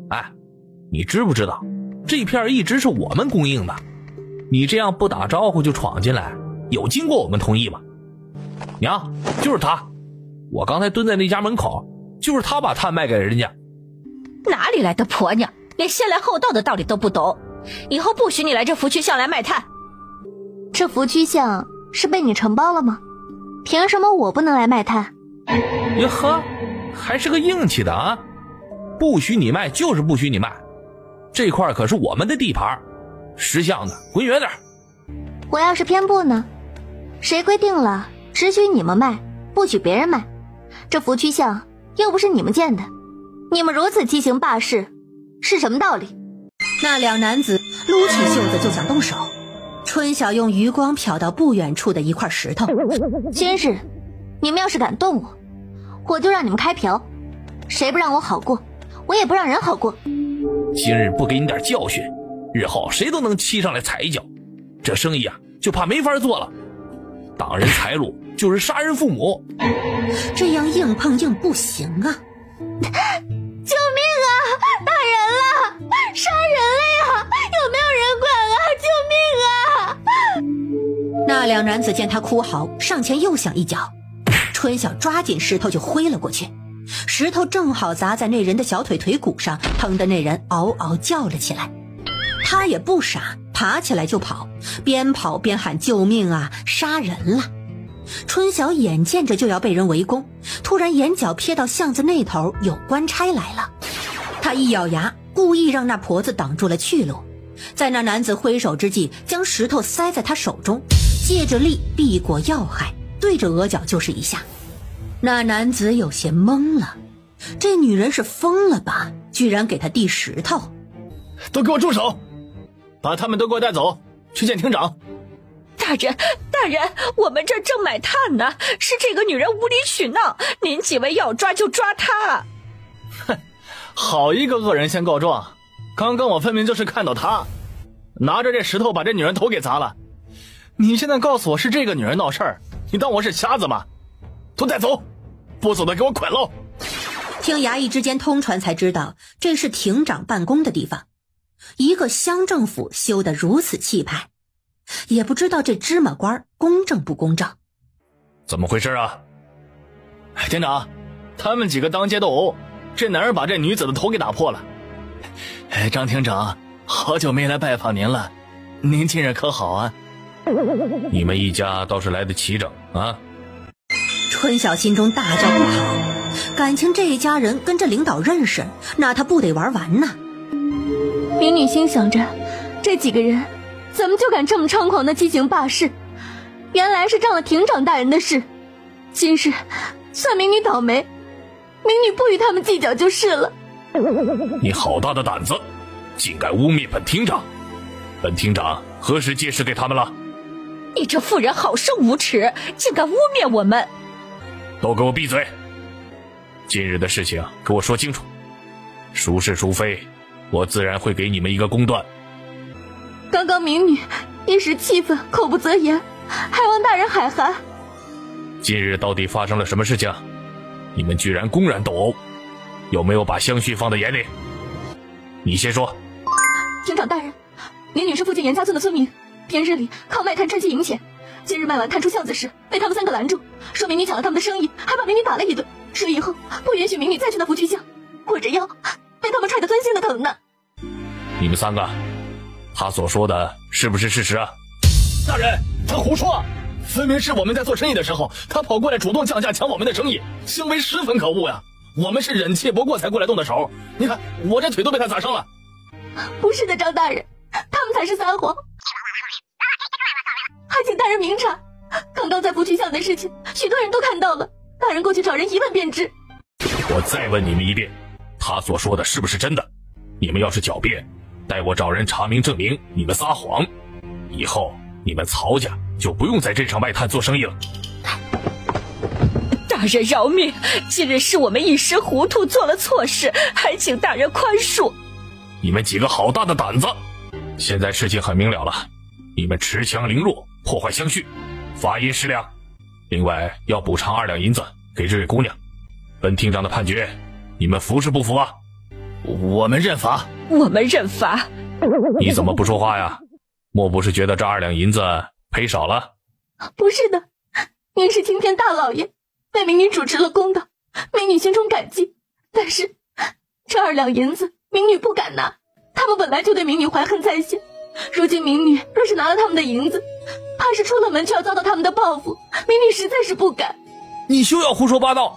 哎，你知不知道这片一直是我们供应的，你这样不打招呼就闯进来，有经过我们同意吗？娘，就是他，我刚才蹲在那家门口，就是他把炭卖给人家。哪里来的婆娘，连先来后到的道理都不懂，以后不许你来这福区巷来卖炭。这福区巷是被你承包了吗？凭什么我不能来卖炭？哟呵，还是个硬气的啊！不许你卖就是不许你卖，这块可是我们的地盘，识相的滚远点。我要是偏不呢？谁规定了只许你们卖，不许别人卖？这福区巷又不是你们建的，你们如此畸形霸市，是什么道理？那2男子撸起袖子就想动手。春晓用余光瞟到不远处的一块石头。今日你们要是敢动我，我就让你们开瓢，谁不让我好过，我也不让人好过。今日不给你点教训，日后谁都能欺上来踩一脚，这生意啊就怕没法做了。挡人财路就是杀人父母，这样硬碰硬不行啊！救命啊！打人了，杀人了呀！有没有人管啊？救命啊！那2男子见他哭嚎，上前又想一脚。春晓抓紧石头就挥了过去，石头正好砸在那人的小腿腿骨上，疼得那人嗷嗷叫了起来。他也不傻，爬起来就跑，边跑边喊救命啊，杀人了！春晓眼见着就要被人围攻，突然眼角瞥到巷子那头有官差来了，他一咬牙，故意让那婆子挡住了去路，在那男子挥手之际，将石头塞在他手中，借着力避过要害，对着额角就是一下。那男子有些懵了，这女人是疯了吧？居然给他递石头！都给我住手！把他们都给我带走，去见厅长。大人，我们这儿正买炭呢，是这个女人无理取闹，您几位要抓就抓她。哼，好一个恶人先告状，刚刚我分明就是看到他拿着这石头把这女人头给砸了。你现在告诉我是这个女人闹事儿，你当我是瞎子吗？都带走，不走的给我捆喽！听衙役之间通传才知道，这是庭长办公的地方。一个乡政府修得如此气派，也不知道这芝麻官公正不公正。怎么回事啊？厅长，他们几个当街斗殴，这男人把这女子的头给打破了。张厅长，好久没来拜访您了，您近日可好啊？你们一家倒是来得齐整啊！春晓心中大叫不好，感情这一家人跟这领导认识，那他不得玩完呢？民女心想着，这几个人怎么就敢这么猖狂的激情霸市？原来是仗了庭长大人的事。今日算民女倒霉，民女不与他们计较就是了。你好大的胆子，竟敢污蔑本厅长！本厅长何时揭示给他们了？你这妇人好生无耻，竟敢污蔑我们！都给我闭嘴！今日的事情给我说清楚，孰是孰非，我自然会给你们一个公断。刚刚民女一时气愤，口不择言，还望大人海涵。今日到底发生了什么事情？你们居然公然斗殴，有没有把香婿放在眼里？你先说。厅长大人，民女是附近严家村的村民，平日里靠卖炭赚钱赢钱。今日卖完炭出巷子时，被他们3个拦住，说民女抢了他们的生意，还把民女打了一顿，说以后不允许民女再去那福区巷。我这腰被他们踹得钻心的疼呢。你们3个，他所说的是不是事实啊？大人，他胡说，分明是我们在做生意的时候，他跑过来主动降价抢我们的生意，行为十分可恶呀！我们是忍气不过才过来动的手，你看我这腿都被他砸伤了。不是的，张大人，他们才是撒谎。还请大人明察，刚刚在福区巷的事情，许多人都看到了，大人过去找人一问便知。我再问你们一遍，他所说的是不是真的？你们要是狡辩，待我找人查明证明你们撒谎，以后你们曹家就不用在镇上卖炭做生意了。大人饶命，今日是我们一时糊涂做了错事，还请大人宽恕。你们几个好大的胆子！现在事情很明了了，你们持枪凌弱，破坏香序，罚银10两，另外要补偿2两银子给这位姑娘。本厅长的判决，你们服是不服啊？我们认罚。我们认罚。你怎么不说话呀？莫不是觉得这2两银子赔少了？不是的，您是青天大老爷，为民女主持了公道，民女心中感激。但是这2两银子，民女不敢拿，他们本来就对民女怀恨在心。如今民女若是拿了他们的银子，怕是出了门就要遭到他们的报复，民女实在是不敢。你休要胡说八道！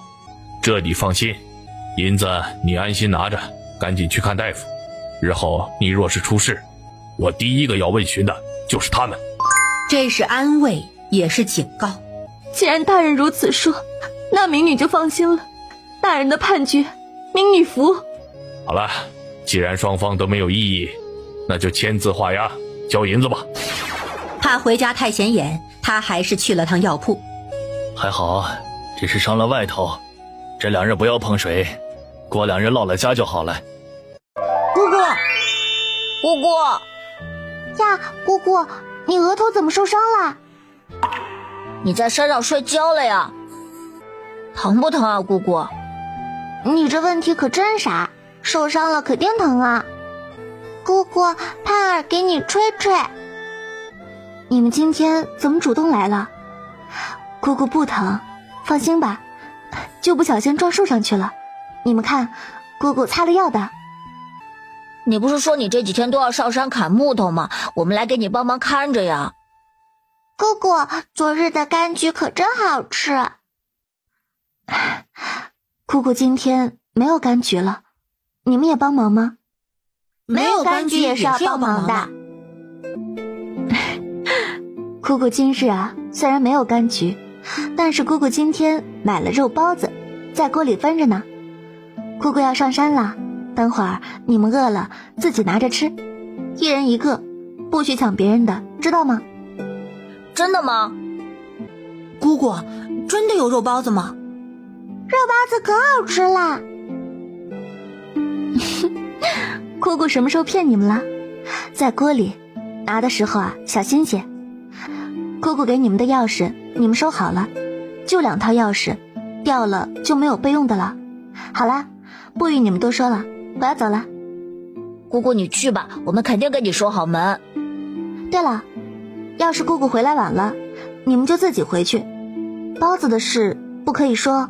这你放心，银子你安心拿着，赶紧去看大夫。日后你若是出事，我第一个要问询的就是他们。这是安慰，也是警告。既然大人如此说，那民女就放心了。大人的判决，民女服。好了，既然双方都没有异议，那就签字画押，交银子吧。怕回家太显眼，他还是去了趟药铺。还好，只是伤了外头，这2日不要碰水，过2日落了家就好了。姑姑，姑姑呀，姑姑，你额头怎么受伤了？你在山上摔跤了呀？疼不疼啊，姑姑？你这问题可真傻，受伤了可定疼啊。姑姑，盼儿给你吹吹。你们今天怎么主动来了？姑姑不疼，放心吧，就不小心撞树上去了。你们看，姑姑擦了药的。你不是说你这几天都要上山砍木头吗？我们来给你帮忙看着呀。姑姑，昨日的柑橘可真好吃。姑姑今天没有柑橘了，你们也帮忙吗？没有柑橘也是要帮忙的。姑姑今日啊，虽然没有柑橘，但是姑姑今天买了肉包子，在锅里分着呢。姑姑要上山了，等会儿你们饿了自己拿着吃，一人一个，不许抢别人的，知道吗？真的吗？姑姑，真的有肉包子吗？肉包子可好吃啦。姑姑什么时候骗你们了？在锅里拿的时候啊，小心些。姑姑给你们的钥匙你们收好了，就2套钥匙，掉了就没有备用的了。好啦，不与你们多说了，我要走了。姑姑你去吧，我们肯定跟你守好门。对了，要是姑姑回来晚了，你们就自己回去。包子的事不可以说，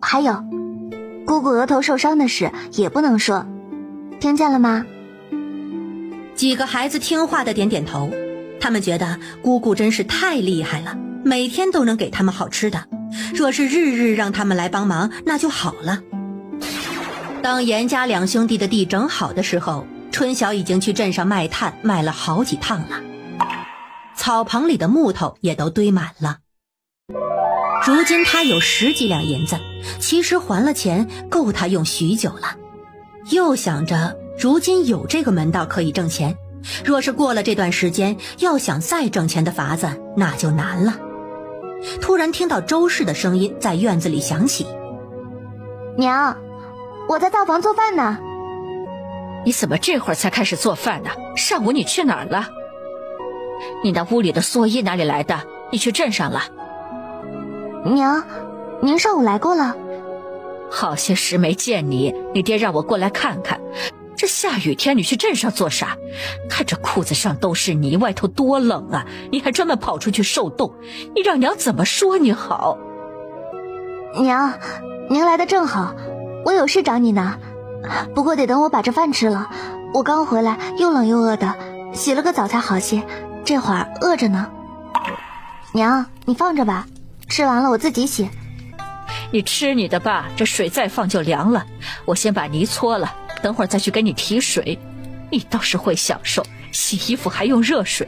还有姑姑额头受伤的事也不能说，听见了吗？几个孩子听话的点点头，他们觉得姑姑真是太厉害了，每天都能给他们好吃的，若是日日让他们来帮忙那就好了。当严家两兄弟的地整好的时候，春晓已经去镇上卖炭，卖了好几趟了，草棚里的木头也都堆满了。如今他有10几两银子，其实还了钱够他用许久了。又想着如今有这个门道可以挣钱，若是过了这段时间，要想再挣钱的法子那就难了。突然听到周氏的声音在院子里响起：娘，我在灶房做饭呢。你怎么这会儿才开始做饭呢？上午你去哪儿了？你那屋里的蓑衣哪里来的？你去镇上了？娘，您上午来过了。好些时没见你，你爹让我过来看看。这下雨天你去镇上做啥？看这裤子上都是泥，外头多冷啊！你还专门跑出去受冻，你让娘怎么说你好？娘，您来的正好，我有事找你呢。不过得等我把这饭吃了，我刚回来又冷又饿的，洗了个澡才好些，这会儿饿着呢。娘，你放着吧，吃完了我自己洗。你吃你的吧，这水再放就凉了。我先把泥搓了，等会儿再去给你提水。你倒是会享受，洗衣服还用热水。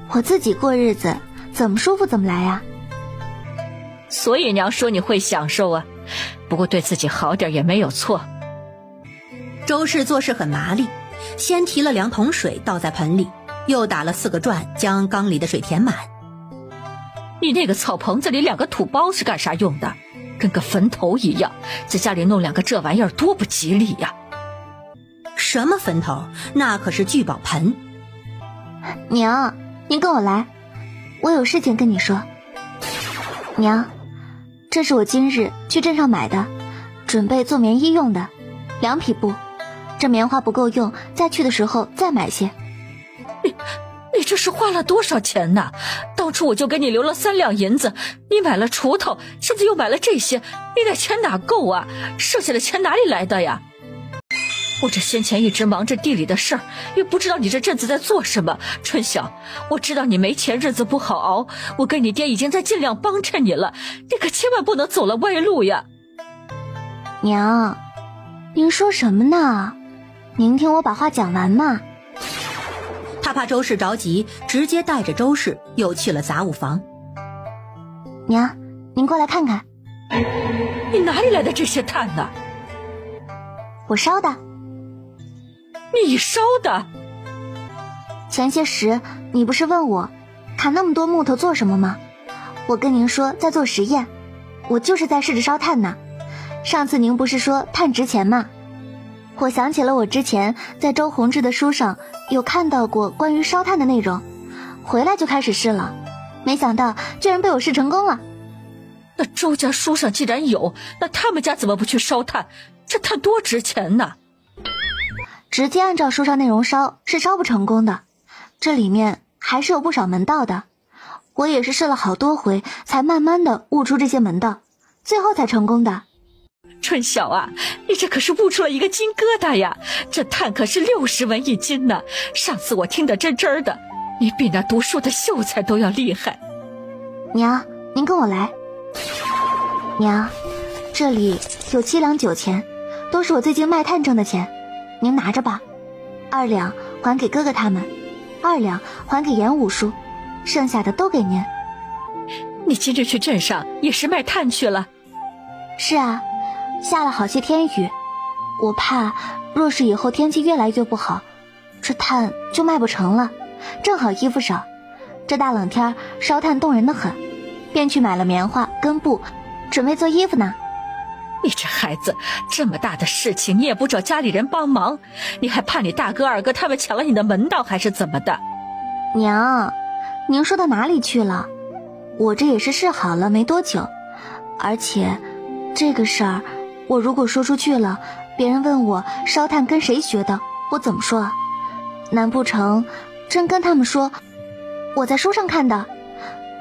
我自己过日子，怎么舒服怎么来呀。所以娘说你会享受啊，不过对自己好点也没有错。周氏做事很麻利，先提了2桶水倒在盆里，又打了4个转，将缸里的水填满。你那个草棚子里2个土包是干啥用的？跟个坟头一样，在家里弄2个这玩意儿多不吉利呀！什么坟头？那可是聚宝盆。娘，您跟我来，我有事情跟你说。娘，这是我今日去镇上买的，准备做棉衣用的2匹布，这棉花不够用，再去的时候再买些。你这是花了多少钱呢？当初我就给你留了3两银子，你买了锄头，现在又买了这些，你那钱哪够啊？剩下的钱哪里来的呀？我这先前一直忙着地里的事儿，也不知道你这阵子在做什么。春晓，我知道你没钱，日子不好熬，我跟你爹已经在尽量帮衬你了，你可千万不能走了歪路呀。娘，您说什么呢？您听我把话讲完嘛。他怕周氏着急，直接带着周氏又去了杂物房。娘，您过来看看。你哪里来的这些炭呢？我烧的。你烧的？前些时你不是问我砍那么多木头做什么吗？我跟您说在做实验，我就是在试着烧炭呢。上次您不是说炭值钱吗？我想起了我之前在周宏志的书上有看到过关于烧炭的内容，回来就开始试了，没想到居然被我试成功了。那周家书上既然有，那他们家怎么不去烧炭？这炭多值钱呢？直接按照书上内容烧是烧不成功的，这里面还是有不少门道的。我也是试了好多回，才慢慢的悟出这些门道，最后才成功的。春晓啊，你这可是悟出了一个金疙瘩呀！这炭可是60文1斤呢。上次我听得真真的，你比那读书的秀才都要厉害。娘，您跟我来。娘，这里有7两9钱，都是我最近卖炭挣的钱，您拿着吧。2两还给哥哥他们，2两还给严五叔，剩下的都给您。你今日去镇上也是卖炭去了？是啊，下了好些天雨，我怕若是以后天气越来越不好，这炭就卖不成了，正好衣服少，这大冷天烧炭冻人的很，便去买了棉花跟布，准备做衣服呢。你这孩子，这么大的事情你也不找家里人帮忙，你还怕你大哥二哥他们抢了你的门道还是怎么的？娘，您说到哪里去了？我这也是试好了没多久，而且这个事儿，我如果说出去了，别人问我烧炭跟谁学的，我怎么说啊？难不成真跟他们说我在书上看的？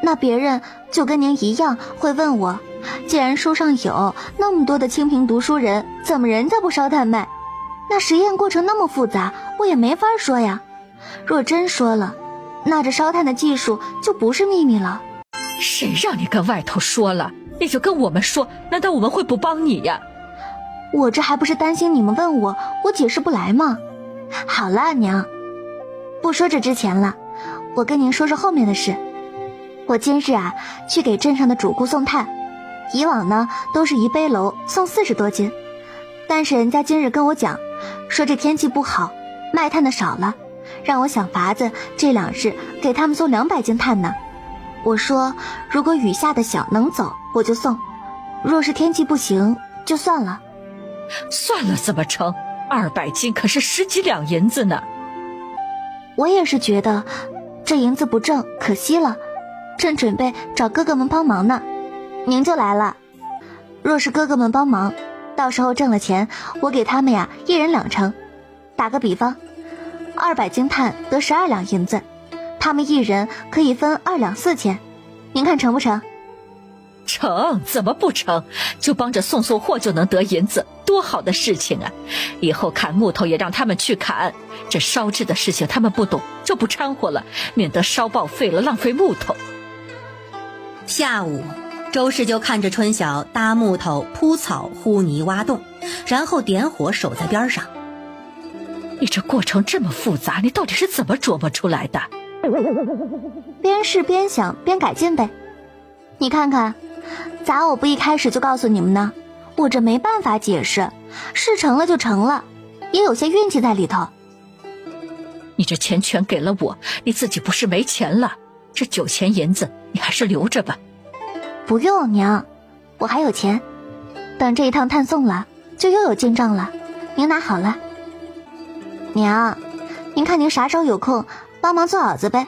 那别人就跟您一样会问我，既然书上有那么多的清贫读书人，怎么人家不烧炭卖？那实验过程那么复杂，我也没法说呀。若真说了，那这烧炭的技术就不是秘密了。谁让你跟外头说了？你就跟我们说，难道我们会不帮你呀？我这还不是担心你们问我，我解释不来吗？好了，娘，不说这之前了，我跟您说说后面的事。我今日啊去给镇上的主顾送炭，以往呢都是一背篓送40多斤，但是人家今日跟我讲，说这天气不好，卖炭的少了，让我想法子这2日给他们送200斤炭呢。我说如果雨下的小能走我就送，若是天气不行就算了。算了怎么成？200斤可是10几两银子呢。我也是觉得这银子不挣，可惜了，正准备找哥哥们帮忙呢。您就来了，若是哥哥们帮忙，到时候挣了钱，我给他们呀1人2成。打个比方，200斤炭得12两银子，他们1人可以分2两4钱，您看成不成？成，怎么不成？就帮着送货就能得银子，多好的事情啊！以后砍木头也让他们去砍，这烧制的事情他们不懂，就不掺和了，免得烧报废了，浪费木头。下午，周氏就看着春晓搭木头、铺草、糊泥、挖洞，然后点火守在边上。你这过程这么复杂，你到底是怎么琢磨出来的？边试边想边改进呗。你看看，咋我不一开始就告诉你们呢？我这没办法解释，事成了就成了，也有些运气在里头。你这钱全给了我，你自己不是没钱了？这9钱银子你还是留着吧。不用娘，我还有钱，等这一趟炭送了就又有进账了，您拿好了。娘，您看您啥时候有空帮忙做袄子呗，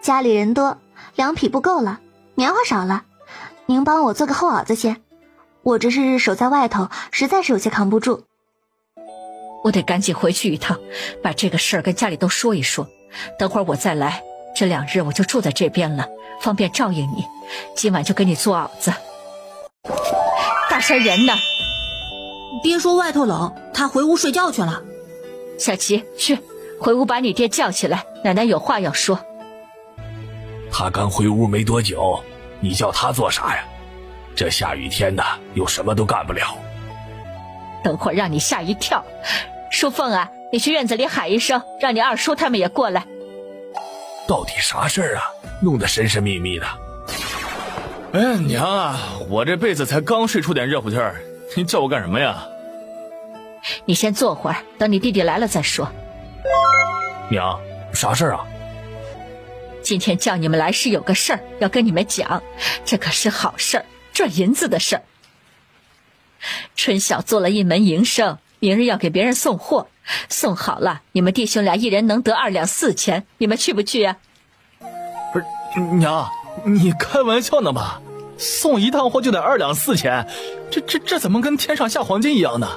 家里人多，粮匹不够了，棉花少了，您帮我做个厚袄子先，我这是日守在外头，实在是有些扛不住。我得赶紧回去一趟，把这个事儿跟家里都说一说，等会儿我再来，这2日我就住在这边了，方便照应你，今晚就给你做袄子。大山人呢？爹说外头冷，他回屋睡觉去了。小琪，去回屋把你爹叫起来，奶奶有话要说。他刚回屋没多久，你叫他做啥呀？这下雨天的，又什么都干不了。等会儿让你吓一跳。淑凤啊，你去院子里喊一声，让你二叔他们也过来。到底啥事儿啊？弄得神神秘秘的。哎，娘啊，我这被子才刚睡出点热乎气儿，你叫我干什么呀？你先坐会儿，等你弟弟来了再说。娘，啥事儿啊？今天叫你们来是有个事儿要跟你们讲，这可是好事儿，赚银子的事儿。春晓做了一门营生，明日要给别人送货，送好了，你们弟兄俩1人能得2两4钱，你们去不去呀？不是，娘，你开玩笑呢吧？送一趟货就得2两4钱，这怎么跟天上下黄金一样呢？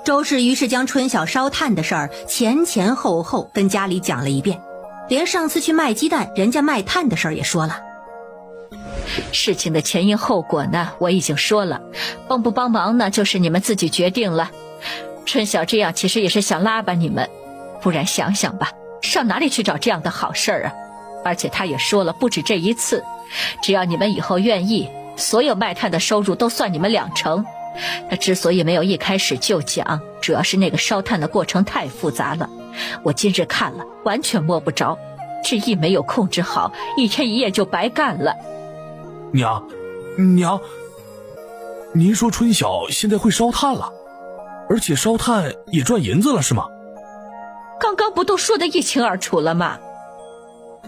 周氏于是将春晓烧炭的事儿前后后跟家里讲了一遍，连上次去卖鸡蛋人家卖炭的事儿也说了。事情的前因后果呢，我已经说了，帮不帮忙呢，就是你们自己决定了。春晓这样其实也是想拉拔你们，不然想想吧，上哪里去找这样的好事儿啊？而且他也说了，不止这一次，只要你们以后愿意，所有卖炭的收入都算你们2成。他之所以没有一开始就讲，主要是那个烧炭的过程太复杂了，我今日看了完全摸不着，这一没有控制好，1天1夜就白干了。娘，您说春晓现在会烧炭了，而且烧炭也赚银子了是吗？刚刚不都说得一清二楚了吗？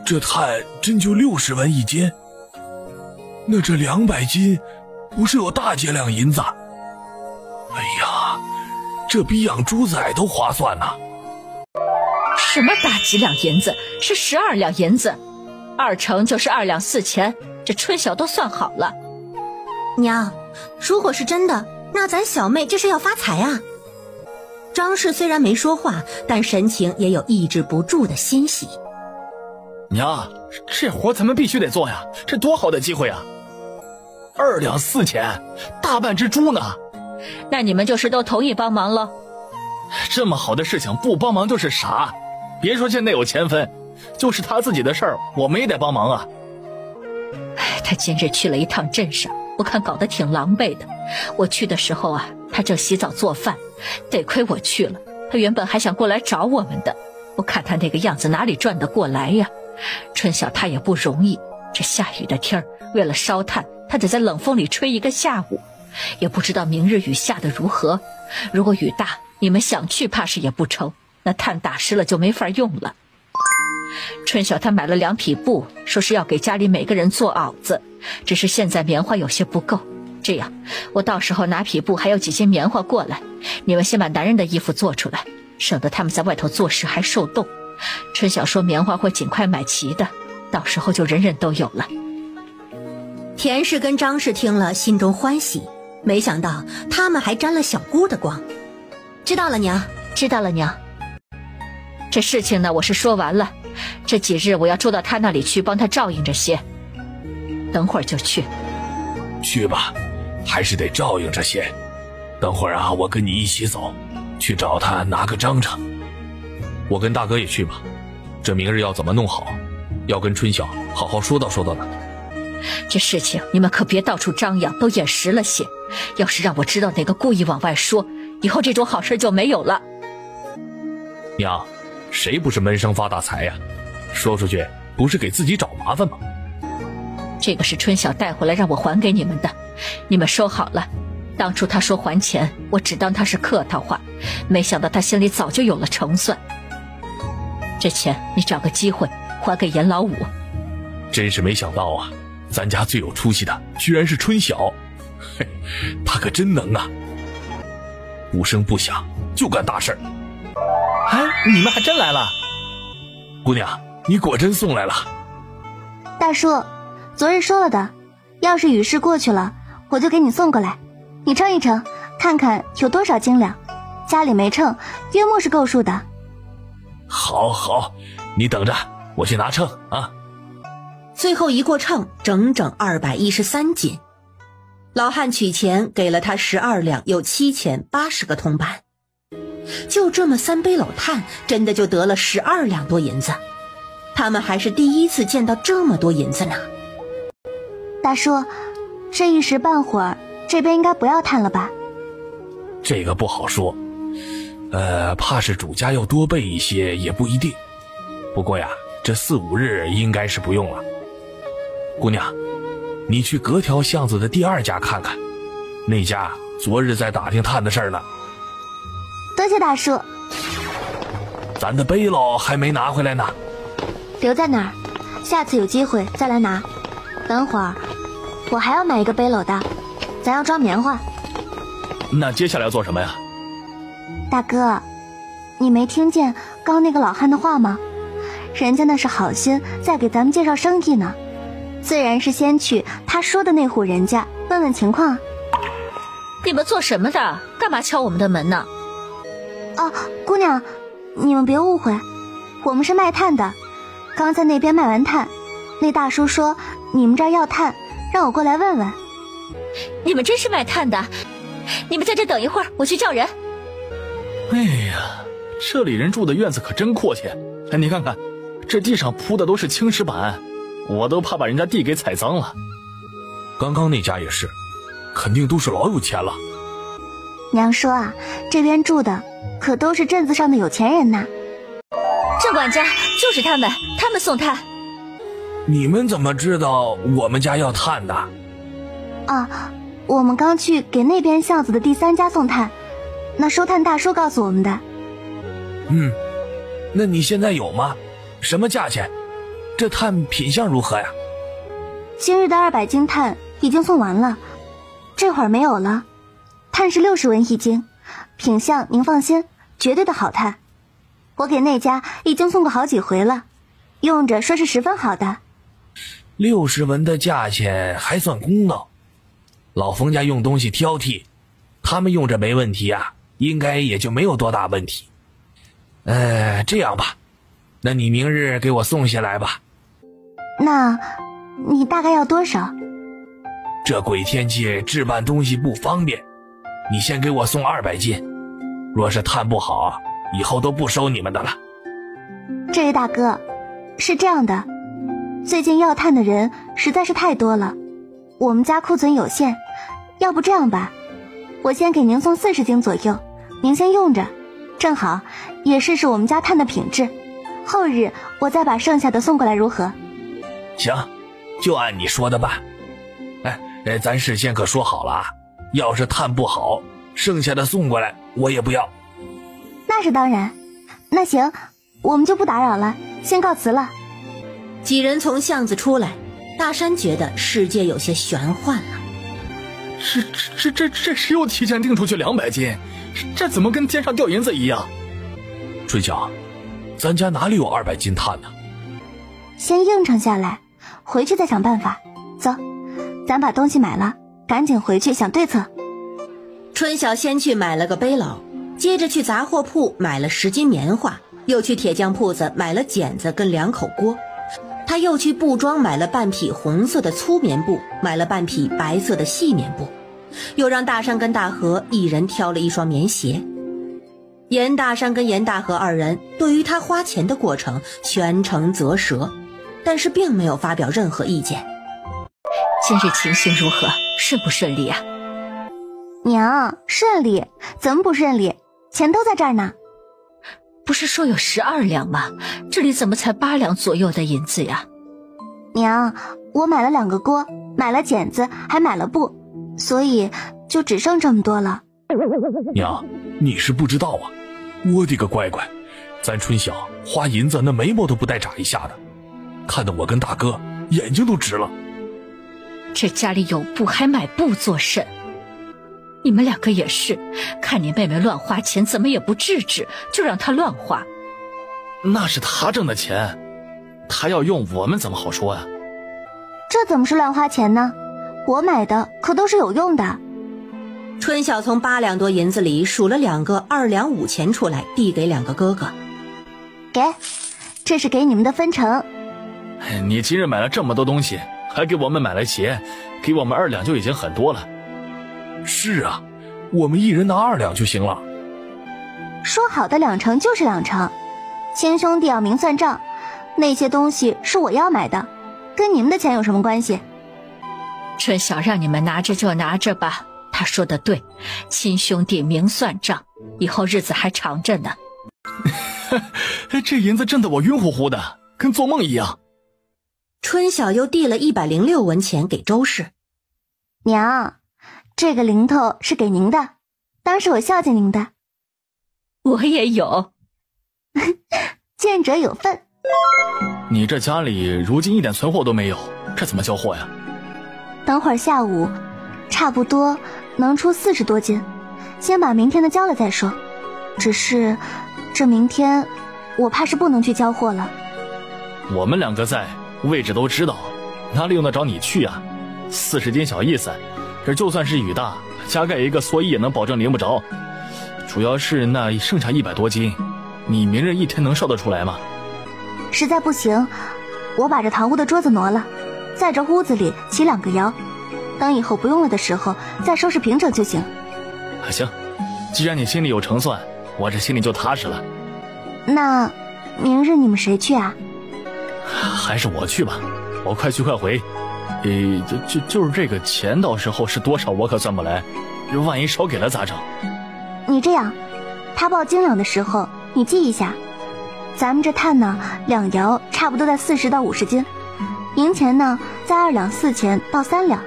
这炭真就60文1斤，那这200斤不是有大几两银子？哎呀，这比养猪仔都划算呐！什么大几两银子？是12两银子，2成就是2两4钱，这春晓都算好了。娘，如果是真的，那咱小妹这是要发财啊！张氏虽然没说话，但神情也有抑制不住的欣喜。娘，这活咱们必须得做呀，这多好的机会啊！2两4钱，大半只猪呢。那你们就是都同意帮忙了？这么好的事情不帮忙就是傻。别说现在有钱分，就是他自己的事儿，我们也得帮忙啊。他今日去了一趟镇上，我看搞得挺狼狈的。我去的时候啊，他正洗澡做饭，得亏我去了。他原本还想过来找我们的，我看他那个样子哪里转得过来呀？春晓他也不容易，这下雨的天儿，为了烧炭，他得在冷风里吹一个下午，也不知道明日雨下得如何。如果雨大，你们想去怕是也不成，那炭打湿了就没法用了。春晓他买了2匹布，说是要给家里每个人做袄子，只是现在棉花有些不够。这样，我到时候拿匹布还有几斤棉花过来，你们先把男人的衣服做出来，省得他们在外头做事还受冻。春晓说棉花会尽快买齐的，到时候就人人都有了。田氏跟张氏听了心中欢喜，没想到他们还沾了小姑的光。知道了娘，知道了娘。这事情呢，我是说完了，这几日我要住到他那里去帮他照应着些，等会儿就去。去吧，还是得照应着些。等会儿啊，我跟你一起走，去找他拿个章程。我跟大哥也去吧，这明日要怎么弄好，要跟春晓好好说道说道呢。这事情你们可别到处张扬，都掩实了些。要是让我知道哪个故意往外说，以后这种好事就没有了。娘，谁不是闷声发大财呀？说出去不是给自己找麻烦吗？这个是春晓带回来让我还给你们的，你们收好了。当初他说还钱，我只当他是客套话，没想到他心里早就有了成算。这钱你找个机会还给严老五。真是没想到啊，咱家最有出息的居然是春晓，嘿，他可真能啊！无声不响就干大事。哎，你们还真来了。姑娘，你果真送来了。大叔，昨日说了的，要是雨势过去了，我就给你送过来，你称一称，看看有多少斤两，家里没秤，约莫是够数的。好好，你等着，我去拿秤啊。最后一过秤，整整213斤。老汉取钱给了他12两又7080个铜板，就这么3杯老炭，真的就得了12两多银子。他们还是第一次见到这么多银子呢。大叔，这一时半会儿，这边应该不要炭了吧？这个不好说，怕是主家要多备一些也不一定。不过呀，这4、5日应该是不用了。姑娘，你去隔条巷子的第2家看看，那家昨日在打听炭的事儿呢。多谢大叔。咱的背篓还没拿回来呢。留在那儿，下次有机会再来拿。等会儿我还要买一个背篓的，咱要装棉花。那接下来要做什么呀？大哥，你没听见刚那个老汉的话吗？人家那是好心在给咱们介绍生意呢，自然是先去他说的那户人家问问情况。你们做什么的？干嘛敲我们的门呢？哦，姑娘，你们别误会，我们是卖炭的，刚在那边卖完炭，那大叔说你们这儿要炭，让我过来问问。你们真是卖炭的？你们在这等一会儿，我去叫人。哎呀，这里人住的院子可真阔气。哎，你看看，这地上铺的都是青石板，我都怕把人家地给踩脏了。刚刚那家也是，肯定都是老有钱了。娘说啊，这边住的可都是镇子上的有钱人呐。郑管家就是他们送炭。你们怎么知道我们家要炭的？啊，我们刚去给那边巷子的第3家送炭，那收炭大叔告诉我们的。那你现在有吗？什么价钱？这炭品相如何呀？今日的200斤炭已经送完了，这会儿没有了。炭是60文1斤，品相您放心，绝对的好炭。我给那家已经送过好几回了，用着说是十分好的。60文的价钱还算公道。老冯家用东西挑剔，他们用着没问题啊，应该也就没有多大问题。这样吧，那你明日给我送下来吧。那你大概要多少？这鬼天气置办东西不方便，你先给我送200斤。若是炭不好，以后都不收你们的了。这位大哥，是这样的，最近要炭的人实在是太多了，我们家库存有限，要不这样吧，我先给您送40斤左右，您先用着，正好也试试我们家炭的品质，后日我再把剩下的送过来，如何？行，就按你说的办。咱事先可说好了啊，要是炭不好，剩下的送过来我也不要。那是当然。那行，我们就不打扰了，先告辞了。几人从巷子出来，大山觉得世界有些玄幻了。这谁又提前订出去200斤？这怎么跟天上掉银子一样？春晓，咱家哪里有200斤炭呢？先应承下来，回去再想办法。走，咱把东西买了，赶紧回去想对策。春晓先去买了个背篓，接着去杂货铺买了10斤棉花，又去铁匠铺子买了剪子跟2口锅。他又去布庄买了半匹红色的粗棉布，买了半匹白色的细棉布，又让大山跟大河一人挑了一双棉鞋。严大山跟严大河2人对于他花钱的过程全程啧舌，但是并没有发表任何意见。今日情形如何？顺不顺利啊？娘，顺利，怎么不顺利？钱都在这儿呢。不是说有12两吗？这里怎么才8两左右的银子呀？娘，我买了2个锅，买了剪子，还买了布，所以就只剩这么多了。娘，你是不知道啊，我的个乖乖，咱春晓花银子那眉毛都不带眨一下的，看得我跟大哥眼睛都直了。这家里有布还买布做甚？你们2个也是，看你妹妹乱花钱，怎么也不制止，就让她乱花。那是她挣的钱，她要用，我们怎么好说啊？这怎么是乱花钱呢？我买的可都是有用的。春晓从8两多银子里数了2个2两5钱出来，递给2个哥哥。给，这是给你们的分成。你今日买了这么多东西，还给我们买了鞋，给我们2两就已经很多了。是啊，我们1人拿2两就行了。说好的2成就是2成，亲兄弟要明算账，那些东西是我要买的，跟你们的钱有什么关系？春晓让你们拿着就拿着吧，他说的对，亲兄弟明算账，以后日子还长着呢。这银子挣得我晕乎乎的，跟做梦一样。春晓又递了106文钱给周氏。娘，这个零头是给您的，当是我孝敬您的。我也有。见者有份。你这家里如今一点存货都没有，这怎么交货呀？等会儿下午差不多能出40多斤，先把明天的交了再说。只是这明天我怕是不能去交货了。我们2个在，位置都知道，哪里用得着你去啊？40斤小意思，这就算是雨大，加盖一个蓑衣也能保证淋不着。主要是那剩下100多斤，你明日一天能烧得出来吗？实在不行，我把这堂屋的桌子挪了，在这屋子里起2个窑，等以后不用了的时候再收拾平整就行。行，既然你心里有成算，我这心里就踏实了。那明日你们谁去啊？还是我去吧，我快去快回。就是这个钱到时候是多少我可算不来，万一少给了咋整？你这样，他报斤两的时候你记一下，咱们这炭呢2窑差不多在40到50斤，银钱呢在2两4钱到3两，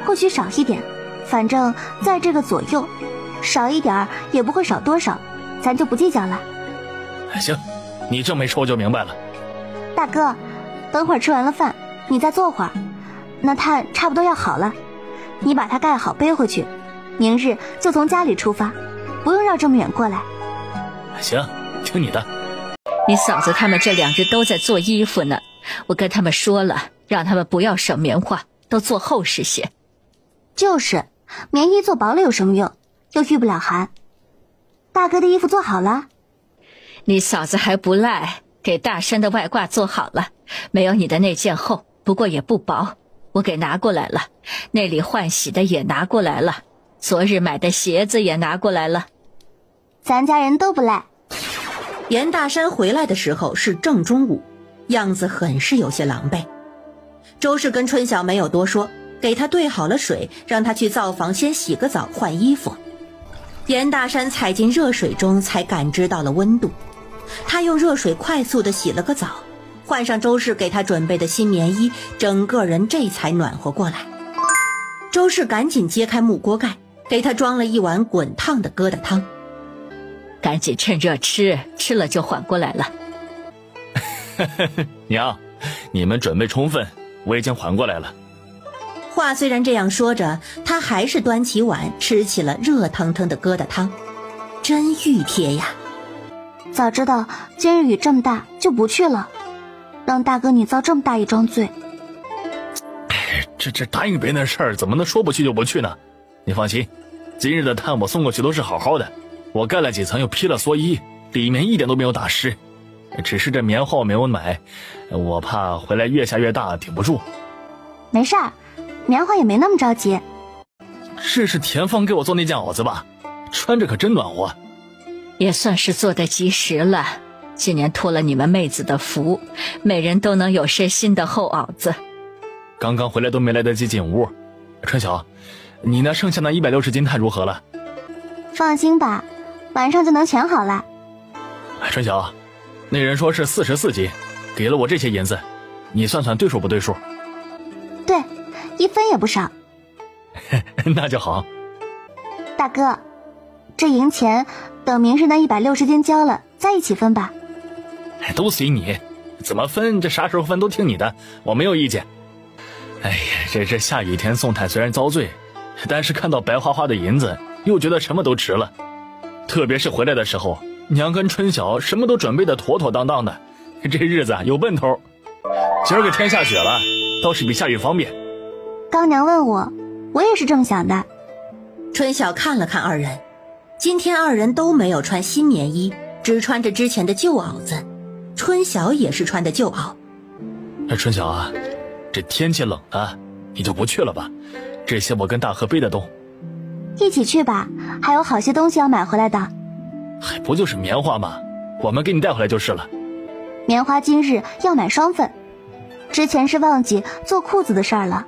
或许少一点，反正在这个左右，少一点也不会少多少，咱就不计较了。行，你这么一说我就明白了。大哥，等会儿吃完了饭你再坐会儿，那炭差不多要好了，你把它盖好背回去，明日就从家里出发，不用绕这么远过来。行，听你的。你嫂子他们这2日都在做衣服呢，我跟他们说了，让他们不要省棉花，都做厚实些。就是，棉衣做薄了有什么用？又御不了寒。大哥的衣服做好了？你嫂子还不赖，给大山的外褂做好了，没有你的那件厚，不过也不薄，我给拿过来了。那里换洗的也拿过来了，昨日买的鞋子也拿过来了。咱家人都不赖。严大山回来的时候是正中午，样子很是有些狼狈。周氏跟春晓没有多说，给他兑好了水，让他去灶房先洗个澡换衣服。严大山踩进热水中才感知到了温度，他用热水快速地洗了个澡，换上周氏给他准备的新棉衣，整个人这才暖和过来。周氏赶紧揭开木锅盖，给他装了一碗滚烫的疙瘩汤。赶紧趁热吃，吃了就缓过来了。娘，你们准备充分，我已经缓过来了。话虽然这样说着，他还是端起碗吃起了热腾腾的疙瘩汤，真熨帖呀。早知道今日雨这么大就不去了，让大哥你遭这么大一桩罪。这答应别人的事儿怎么能说不去就不去呢？你放心，今日的炭我送过去都是好好的，我盖了几层又披了蓑衣，里面一点都没有打湿，只是这棉花我没有买，我怕回来越下越大顶不住。没事儿，棉花也没那么着急。这是田芳给我做那件袄子吧？穿着可真暖和。也算是做得及时了，今年托了你们妹子的福，每人都能有身新的厚袄子。刚刚回来都没来得及进屋。春晓，你那剩下那160斤炭如何了？放心吧，晚上就能全好了。春晓，那人说是44斤，给了我这些银子，你算算对数不对数？对，1分也不少。那就好。大哥，这银钱等明日那160斤交了再一起分吧。都随你，怎么分这啥时候分都听你的，我没有意见。哎呀，这下雨天送炭虽然遭罪，但是看到白花花的银子又觉得什么都值了。特别是回来的时候，娘跟春晓什么都准备的妥妥当当的，这日子有奔头。今儿个天下雪了，倒是比下雨方便。刚娘问我，我也是这么想的。春晓看了看二人，今天二人都没有穿新棉衣，只穿着之前的旧袄子。春晓也是穿的旧袄。春晓啊，这天气冷了，你就不去了吧？这些我跟大河背得动。一起去吧，还有好些东西要买回来的。还不就是棉花吗？我们给你带回来就是了。棉花今日要买双份，之前是忘记做裤子的事儿了，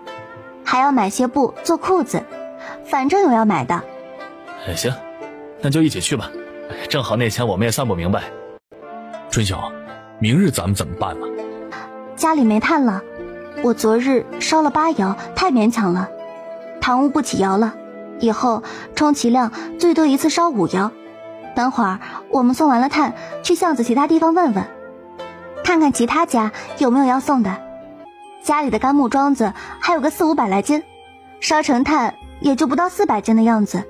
还要买些布做裤子，反正有要买的。行，那就一起去吧，正好那钱我们也算不明白。春晓，明日咱们怎么办嘛？家里没炭了，我昨日烧了8窑，太勉强了，堂屋不起窑了，以后充其量最多一次烧5窑。等会儿我们送完了炭，去巷子其他地方问问，看看其他家有没有要送的。家里的干木桩子还有个400-500来斤，烧成炭也就不到400斤的样子。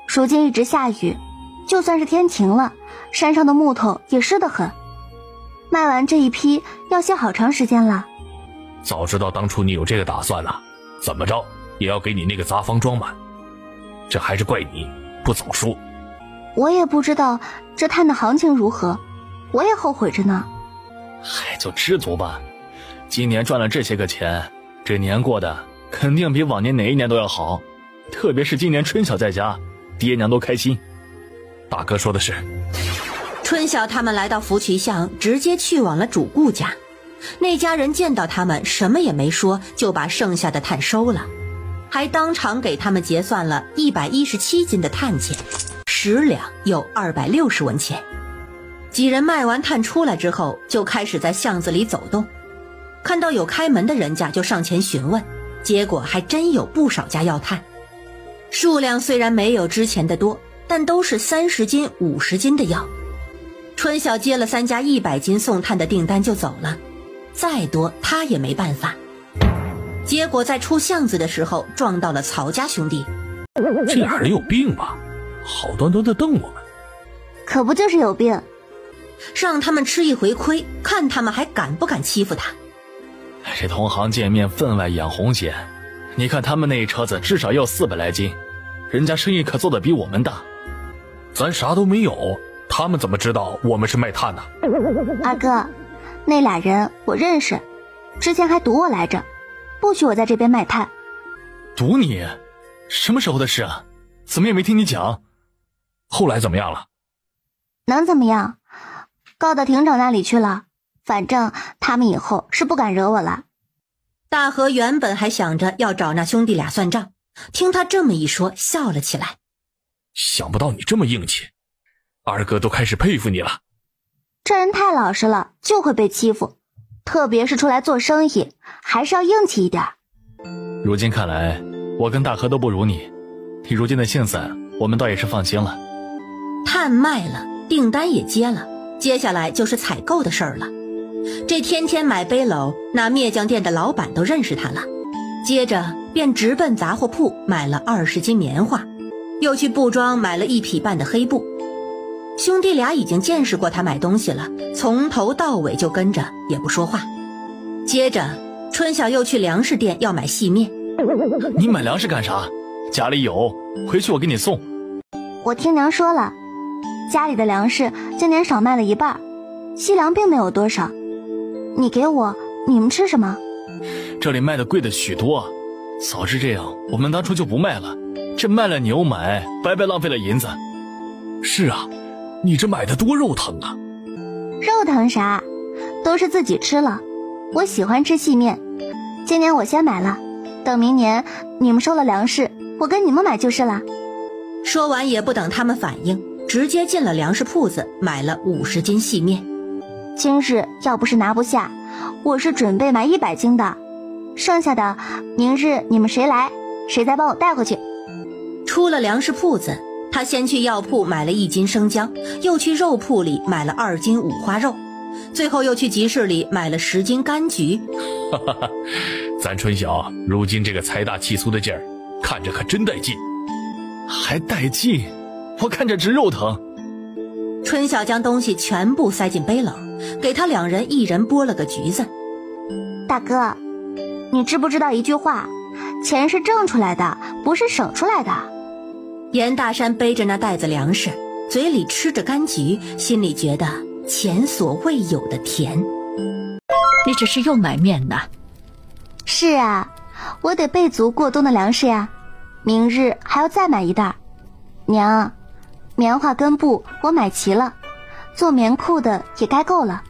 如今一直下雨，就算是天晴了，山上的木头也湿得很。卖完这一批要歇好长时间了。早知道当初你有这个打算了，怎么着也要给你那个杂房装满。这还是怪你不早说。我也不知道这炭的行情如何，我也后悔着呢。嗨，就知足吧。今年赚了这些个钱，这年过得肯定比往年哪一年都要好。特别是今年春晓在家，爹娘都开心。大哥说的是。春晓他们来到福渠巷，直接去往了主顾家。那家人见到他们什么也没说，就把剩下的炭收了，还当场给他们结算了117斤的炭钱，10两有260文钱。几人卖完炭出来之后，就开始在巷子里走动，看到有开门的人家就上前询问，结果还真有不少家要炭。数量虽然没有之前的多，但都是30斤、50斤的要。春晓接了3家100斤送炭的订单就走了，再多他也没办法。结果在出巷子的时候撞到了曹家兄弟。这俩人有病吧？好端端的瞪我们。可不就是有病，让他们吃一回亏，看他们还敢不敢欺负他。这同行见面分外眼红些，你看他们那一车子至少要400来斤，人家生意可做得比我们大。咱啥都没有，他们怎么知道我们是卖炭的？二哥，那俩人我认识，之前还堵我来着，不许我在这边卖炭。堵你？什么时候的事啊？怎么也没听你讲。后来怎么样了？能怎么样？告到庭长那里去了，反正他们以后是不敢惹我了。大河原本还想着要找那兄弟俩算账，听他这么一说，笑了起来。想不到你这么硬气，二哥都开始佩服你了。这人太老实了，就会被欺负，特别是出来做生意，还是要硬气一点。如今看来，我跟大河都不如你，你如今的性子，我们倒也是放心了。炭卖了，订单也接了，接下来就是采购的事儿了。这天天买背篓，那篾匠店的老板都认识他了。接着便直奔杂货铺买了20斤棉花，又去布庄买了1匹半的黑布。兄弟俩已经见识过他买东西了，从头到尾就跟着，也不说话。接着春晓又去粮食店要买细面。你买粮食干啥？家里有，回去我给你送。我听娘说了，家里的粮食今年少卖了1半，细粮并没有多少。你给我，你们吃什么？这里卖的贵的许多，早知这样，我们当初就不卖了。这卖了你又买，白白浪费了银子。是啊，你这买的多肉疼啊！肉疼啥？都是自己吃了。我喜欢吃细面，今年我先买了，等明年你们收了粮食，我跟你们买就是了。说完也不等他们反应，直接进了粮食铺子，买了50斤细面。今日要不是拿不下，我是准备买100斤的，剩下的明日你们谁来，谁再帮我带回去。出了粮食铺子，他先去药铺买了1斤生姜，又去肉铺里买了2斤五花肉，最后又去集市里买了10斤柑橘。咱春晓如今这个财大气粗的劲儿，看着可真带劲。还带劲？我看着直肉疼。春晓将东西全部塞进背篓，给他2人1人剥了个橘子。大哥，你知不知道一句话，钱是挣出来的，不是省出来的。严大山背着那袋子粮食，嘴里吃着柑橘，心里觉得前所未有的甜。你这是又买面呢？是啊，我得备足过冬的粮食呀，明日还要再买1袋。娘，棉花跟布我买齐了，做棉裤的也该够了。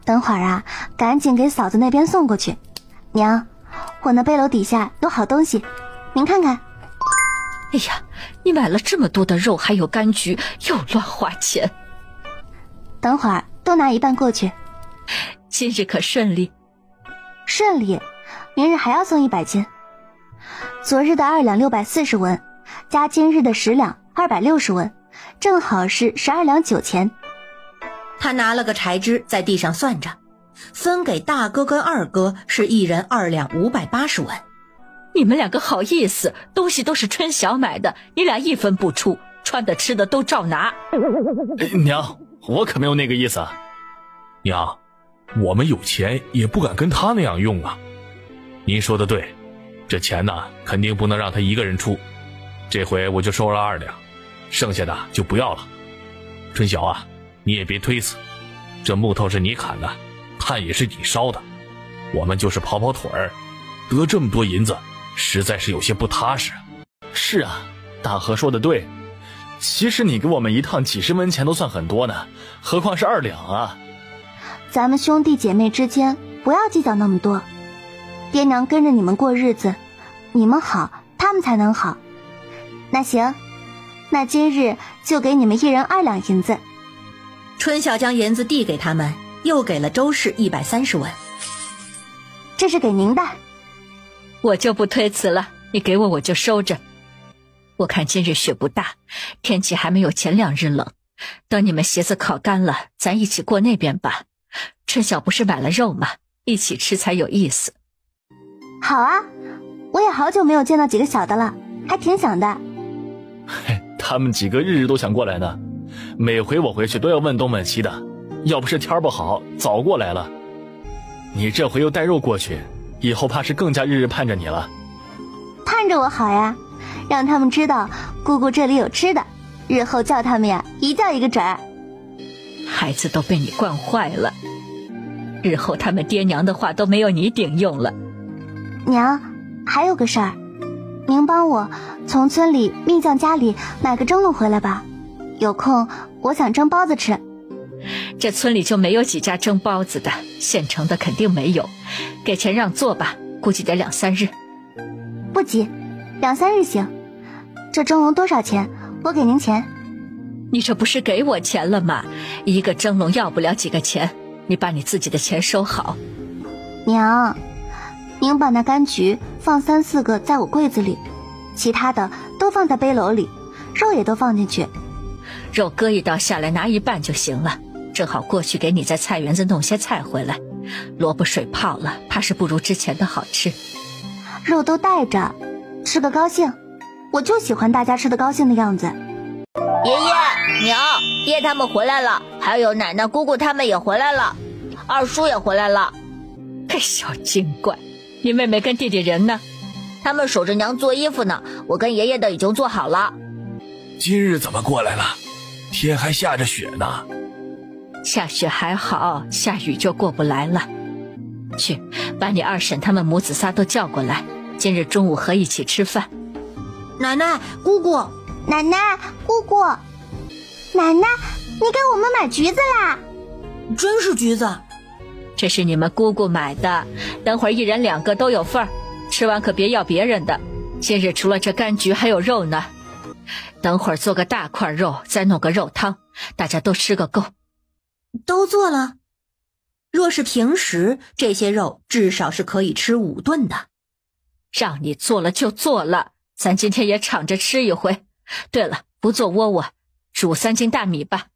等会儿啊，赶紧给嫂子那边送过去。娘，我那背篓底下有好东西，您看看。哎呀，你买了这么多的肉还有柑橘，又乱花钱。等会儿都拿1半过去。今日可顺利？顺利，明日还要送100斤。昨日的2两640文，加今日的10两260文，正好是12两9钱。他拿了个柴枝在地上算着，分给大哥跟二哥是1人2两580文。你们2个好意思，东西都是春晓买的，你俩1分不出，穿的吃的都照拿。娘，我可没有那个意思啊。娘，我们有钱也不敢跟他那样用啊。您说的对，这钱呢肯定不能让他一个人出，这回我就收了2两，剩下的就不要了。春晓啊，你也别推辞，这木头是你砍的，炭也是你烧的，我们就是跑跑腿儿，得这么多银子实在是有些不踏实。是啊，大河说的对，其实你给我们一趟几10文钱都算很多呢，何况是2两啊。咱们兄弟姐妹之间不要计较那么多，爹娘跟着你们过日子，你们好他们才能好。那行，那今日就给你们1人2两银子。春晓将银子递给他们，又给了周氏130文。这是给您的。我就不推辞了，你给我就收着。我看今日雪不大，天气还没有前2日冷，等你们鞋子烤干了，咱一起过那边吧。春晓不是买了肉吗？一起吃才有意思。好啊，我也好久没有见到几个小的了，还挺想的。他们几个日日都想过来呢，每回我回去都要问东问西的，要不是天不好，早过来了。你这回又带肉过去，以后怕是更加日日盼着你了。看着我好呀，让他们知道姑姑这里有吃的，日后叫他们呀一叫一个准儿。孩子都被你惯坏了，日后他们爹娘的话都没有你顶用了。娘，还有个事儿，您帮我从村里密将家里买个蒸笼回来吧，有空我想蒸包子吃。这村里就没有几家蒸包子的，现成的肯定没有，给钱让做吧，估计得2、3日。不急，2、3日行。这蒸笼多少钱？我给您钱。你这不是给我钱了吗？一个蒸笼要不了几个钱，你把你自己的钱收好。娘，您把那柑橘放3、4个在我柜子里，其他的都放在背篓里，肉也都放进去。肉割一刀下来拿一半就行了，正好过去给你在菜园子弄些菜回来。萝卜水泡了，怕是不如之前的好吃。肉都带着，吃个高兴，我就喜欢大家吃的高兴的样子。爷爷娘爹他们回来了，还有奶奶姑姑他们也回来了，二叔也回来了。小精怪，你妹妹跟弟弟人呢？他们守着娘做衣服呢，我跟爷爷的已经做好了。今日怎么过来了？天还下着雪呢。下雪还好，下雨就过不来了。去，把你二婶他们母子仨都叫过来，今日中午和一起吃饭。奶奶，姑姑，奶奶，姑姑，奶奶，你给我们买橘子啦！真是橘子。这是你们姑姑买的，等会儿1人2个都有份儿，吃完可别要别人的。今日除了这柑橘还有肉呢，等会儿做个大块肉，再弄个肉汤，大家都吃个够。都做了。若是平时，这些肉至少是可以吃5顿的。让你做了就做了，咱今天也敞着吃一回。对了，不做窝窝，煮3斤大米吧。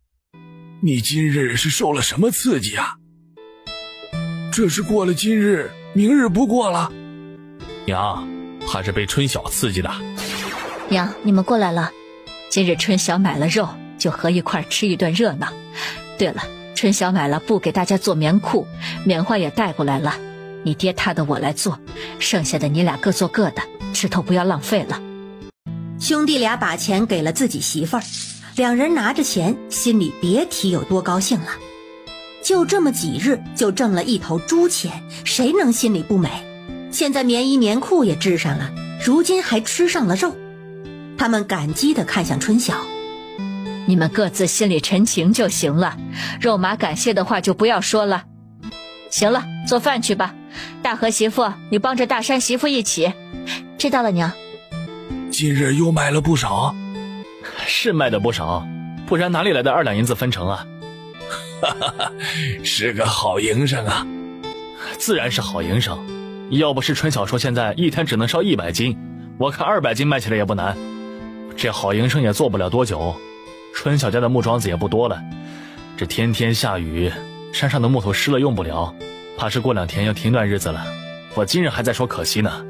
你今日是受了什么刺激啊？这是过了今日，明日不过了。娘，还是被春晓刺激的。娘，你们过来了。今日春晓买了肉，就合一块吃一顿热闹。对了，春晓买了布给大家做棉裤，棉花也带过来了。你爹他的我来做，剩下的你俩各做各的，吃头不要浪费了。兄弟俩把钱给了自己媳妇儿，2人拿着钱，心里别提有多高兴了。就这么几日就挣了1头猪钱，谁能心里不美？现在棉衣棉裤也织上了，如今还吃上了肉。他们感激地看向春晓，你们各自心里陈情就行了，肉麻感谢的话就不要说了。行了，做饭去吧。大和媳妇，你帮着大山媳妇一起。知道了，娘。今日又卖了不少。是卖的不少，不然哪里来的2两银子分成啊？是个好营生啊。自然是好营生，要不是春晓说现在一天只能烧100斤，我看200斤卖起来也不难。这好营生也做不了多久，春晓家的木桩子也不多了，这天天下雨，山上的木头湿了用不了，怕是过2天要停断日子了。我今日还在说可惜呢。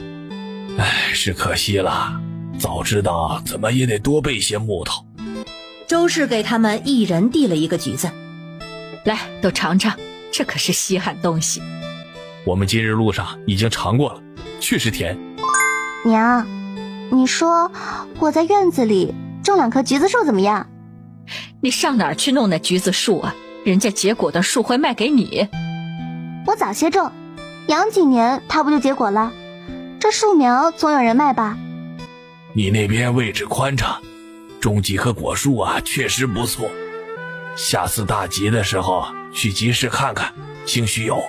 是可惜了，早知道怎么也得多备些木头。周氏给他们1人递了一个橘子，来，都尝尝，这可是稀罕东西。我们今日路上已经尝过了，确实甜。娘，你说我在院子里种2棵橘子树怎么样？你上哪儿去弄那橘子树啊？人家结果的树会卖给你。我早些种，养几年它不就结果了？这树苗总有人卖吧？你那边位置宽敞，种几棵果树啊，确实不错。下次大集的时候去集市看看，兴许有。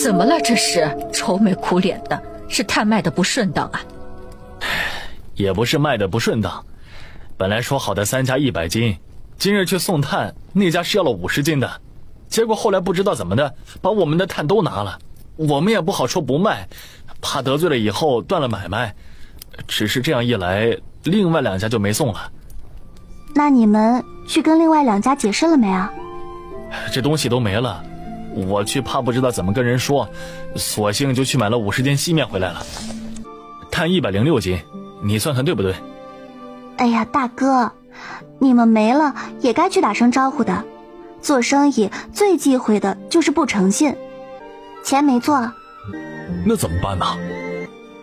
怎么了？这是愁眉苦脸的，是炭卖的不顺当啊？也不是卖的不顺当，本来说好的3家100斤，今日去送炭，那家是要了50斤的，结果后来不知道怎么的，把我们的炭都拿了，我们也不好说不卖，怕得罪了以后断了买卖。只是这样一来，另外2家就没送了。那你们去跟另外2家解释了没啊？这东西都没了，我去怕不知道怎么跟人说，索性就去买了50斤细面回来了。炭106斤，你算算对不对？哎呀，大哥，你们没了也该去打声招呼的。做生意最忌讳的就是不诚信。钱没做了。那怎么办呢？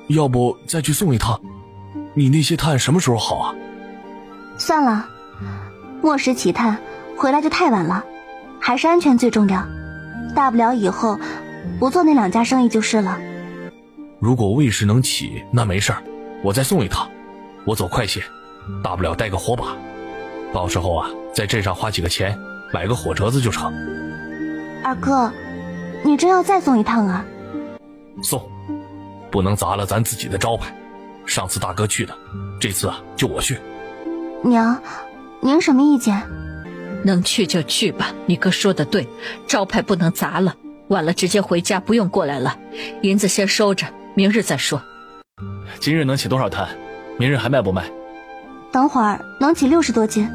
要不再去送一趟？你那些炭什么时候好啊？算了，末时起炭，回来就太晚了，还是安全最重要。大不了以后不做那2家生意就是了。如果未时能起，那没事儿，我再送一趟。我走快些，大不了带个火把，到时候啊，在镇上花几个钱买个火折子就成。二哥，你真要再送一趟啊？送，不能砸了咱自己的招牌。上次大哥去的，这次啊就我去。娘，您什么意见？能去就去吧，你哥说的对，招牌不能砸了，晚了直接回家，不用过来了。银子先收着，明日再说。今日能起多少炭？明日还卖不卖？等会儿能起60多斤，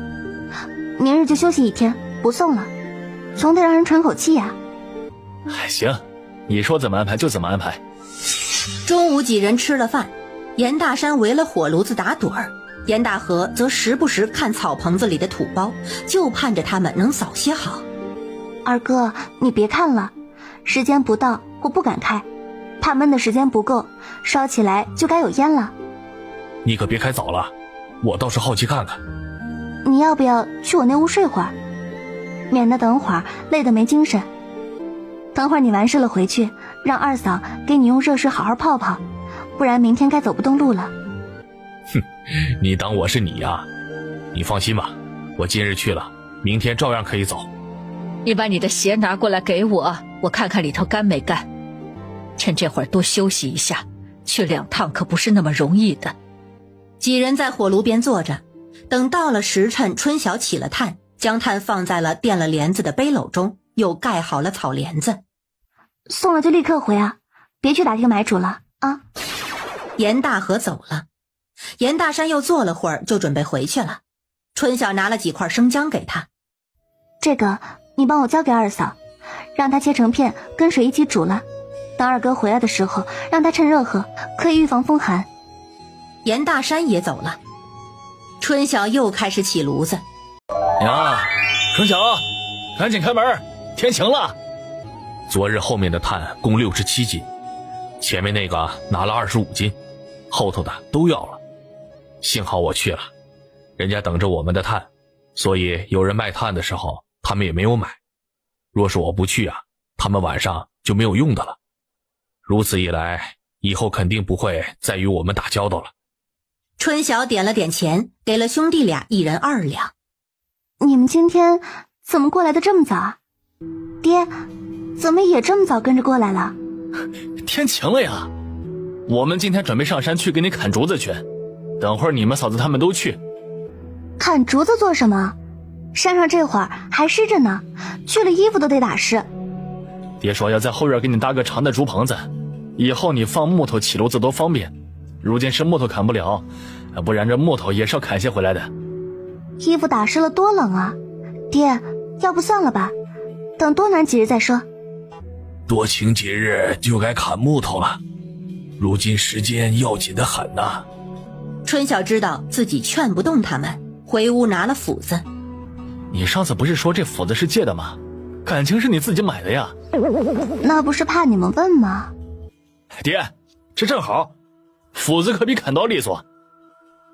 明日就休息1天，不送了，总得让人喘口气呀。行，你说怎么安排就怎么安排。中午几人吃了饭，严大山围了火炉子打盹儿，严大河则时不时看草棚子里的土包，就盼着他们能早些好。二哥，你别看了，时间不到我不敢开，怕焖的时间不够，烧起来就该有烟了。你可别开早了，我倒是好奇看看。你要不要去我那屋睡会儿，免得等会儿累得没精神。等会儿你完事了回去，让二嫂给你用热水好好泡泡，不然明天该走不动路了。哼，你当我是你呀？你放心吧，我今日去了，明天照样可以走。你把你的鞋拿过来给我，我看看里头干没干。趁这会儿多休息一下，去2趟可不是那么容易的。几人在火炉边坐着，等到了时辰，春晓起了炭，将炭放在了垫了帘子的背篓中，又盖好了草帘子。送了就立刻回啊，别去打听买主了啊。严大河走了，严大山又坐了会儿，就准备回去了。春晓拿了几块生姜给他，这个你帮我交给二嫂，让她切成片跟水一起煮了，等二哥回来的时候让他趁热喝，可以预防风寒。严大山也走了，春晓又开始起炉子。娘，春晓，赶紧开门，天晴了。昨日后面的炭共67斤，前面那个拿了25斤，后头的都要了。幸好我去了，人家等着我们的炭，所以有人卖炭的时候他们也没有买。若是我不去啊，他们晚上就没有用的了。如此一来，以后肯定不会再与我们打交道了。春晓点了点钱，给了兄弟俩1人2两。你们今天怎么过来的这么早啊？爹，怎么也这么早跟着过来了？天晴了呀，我们今天准备上山去给你砍竹子去，等会儿你们嫂子他们都去。砍竹子做什么？山上这会儿还湿着呢，去了衣服都得打湿。爹说要在后院给你搭个长的竹棚子，以后你放木头起炉子多方便。如今是木头砍不了，不然这木头也是要砍些回来的。衣服打湿了多冷啊！爹，要不算了吧，等多暖几日再说。多请几日就该砍木头了，如今时间要紧得很呐。春晓知道自己劝不动他们，回屋拿了斧子。你上次不是说这斧子是借的吗？感情是你自己买的呀。那不是怕你们问吗？爹，这正好，斧子可比砍刀利索。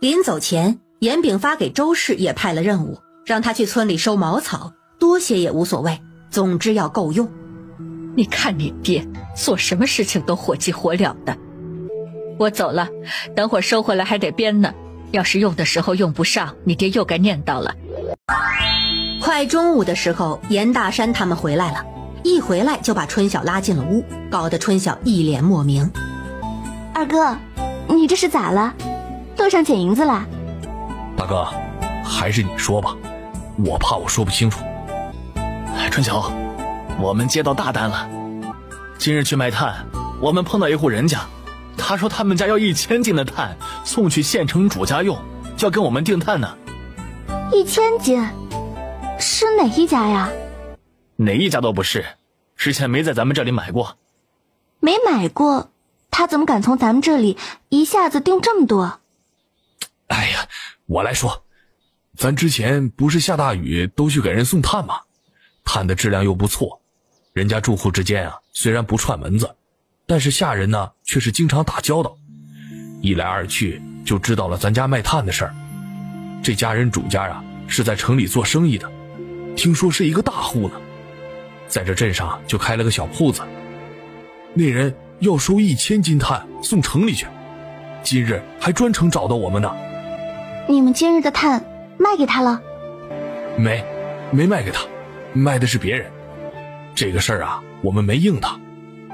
临走前，严炳发给周氏也派了任务，让他去村里收茅草，多些也无所谓，总之要够用。你看你爹做什么事情都火急火燎的。我走了，等会儿收回来还得编呢，要是用的时候用不上，你爹又该念叨了。快中午的时候，严大山他们回来了，一回来就把春晓拉进了屋，搞得春晓一脸莫名。二哥，你这是咋了？路上捡银子了？大哥，还是你说吧，我怕我说不清楚。春晓，我们接到大单了，今日去卖炭，我们碰到一户人家，他说他们家要1000斤的炭送去县城主家用，要跟我们订炭呢。1000斤？是哪一家呀？哪一家都不是，之前没在咱们这里买过。没买过，他怎么敢从咱们这里一下子订这么多？哎呀，我来说，咱之前不是下大雨都去给人送炭吗？炭的质量又不错，人家住户之间啊，虽然不串门子，但是下人呢却是经常打交道，一来二去就知道了咱家卖炭的事儿。这家人主家啊是在城里做生意的，听说是一个大户呢，在这镇上就开了个小铺子。那人要收1000斤炭送城里去，今日还专程找到我们呢。你们今日的炭卖给他了？没卖给他，卖的是别人。这个事儿啊，我们没应他，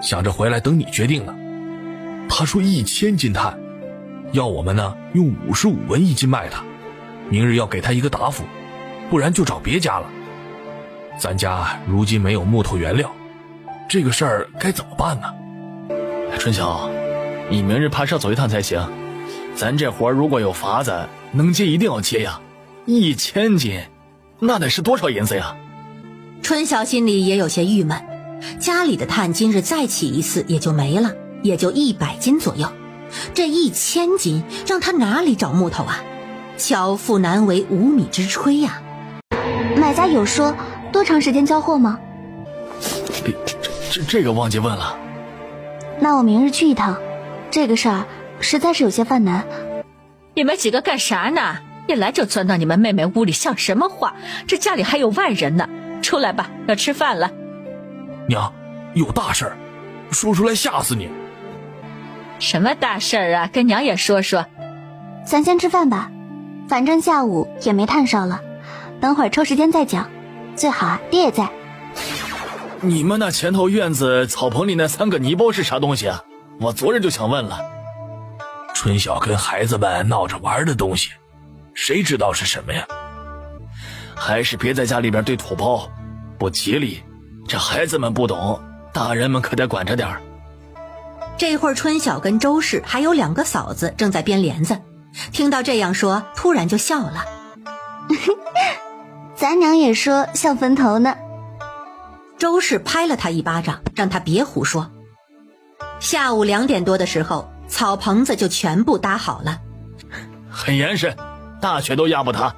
想着回来等你决定呢。他说1000斤炭，要我们呢用55文一斤卖他，明日要给他一个答复，不然就找别家了。咱家如今没有木头原料，这个事儿该怎么办呢？春晓，你明日怕是要走一趟才行。咱这活如果有法子能接，一定要接呀。1000斤，那得是多少银子呀？春晓心里也有些郁闷，家里的炭今日再起一次也就没了，也就100斤左右。这1000斤让他哪里找木头啊？巧妇难为无米之炊呀。买家有说多长时间交货吗？这个忘记问了。那我明日去一趟，这个事儿实在是有些犯难。你们几个干啥呢？一来就钻到你们妹妹屋里，像什么话？这家里还有外人呢，出来吧，要吃饭了。娘，有大事儿，说出来吓死你。什么大事儿啊？跟娘也说说。咱先吃饭吧，反正下午也没炭烧了，等会儿抽时间再讲，最好爹也在。你们那前头院子草棚里那3个泥包是啥东西啊？我昨日就想问了。春晓跟孩子们闹着玩的东西，谁知道是什么呀？还是别在家里边堆土包，不吉利。这孩子们不懂，大人们可得管着点儿。这会儿春晓跟周氏还有2个嫂子正在编帘子，听到这样说，突然就笑了。咱娘也说像坟头呢。周氏拍了他一巴掌，让他别胡说。下午2点多的时候，草棚子就全部搭好了，很严实，大雪都压不塌。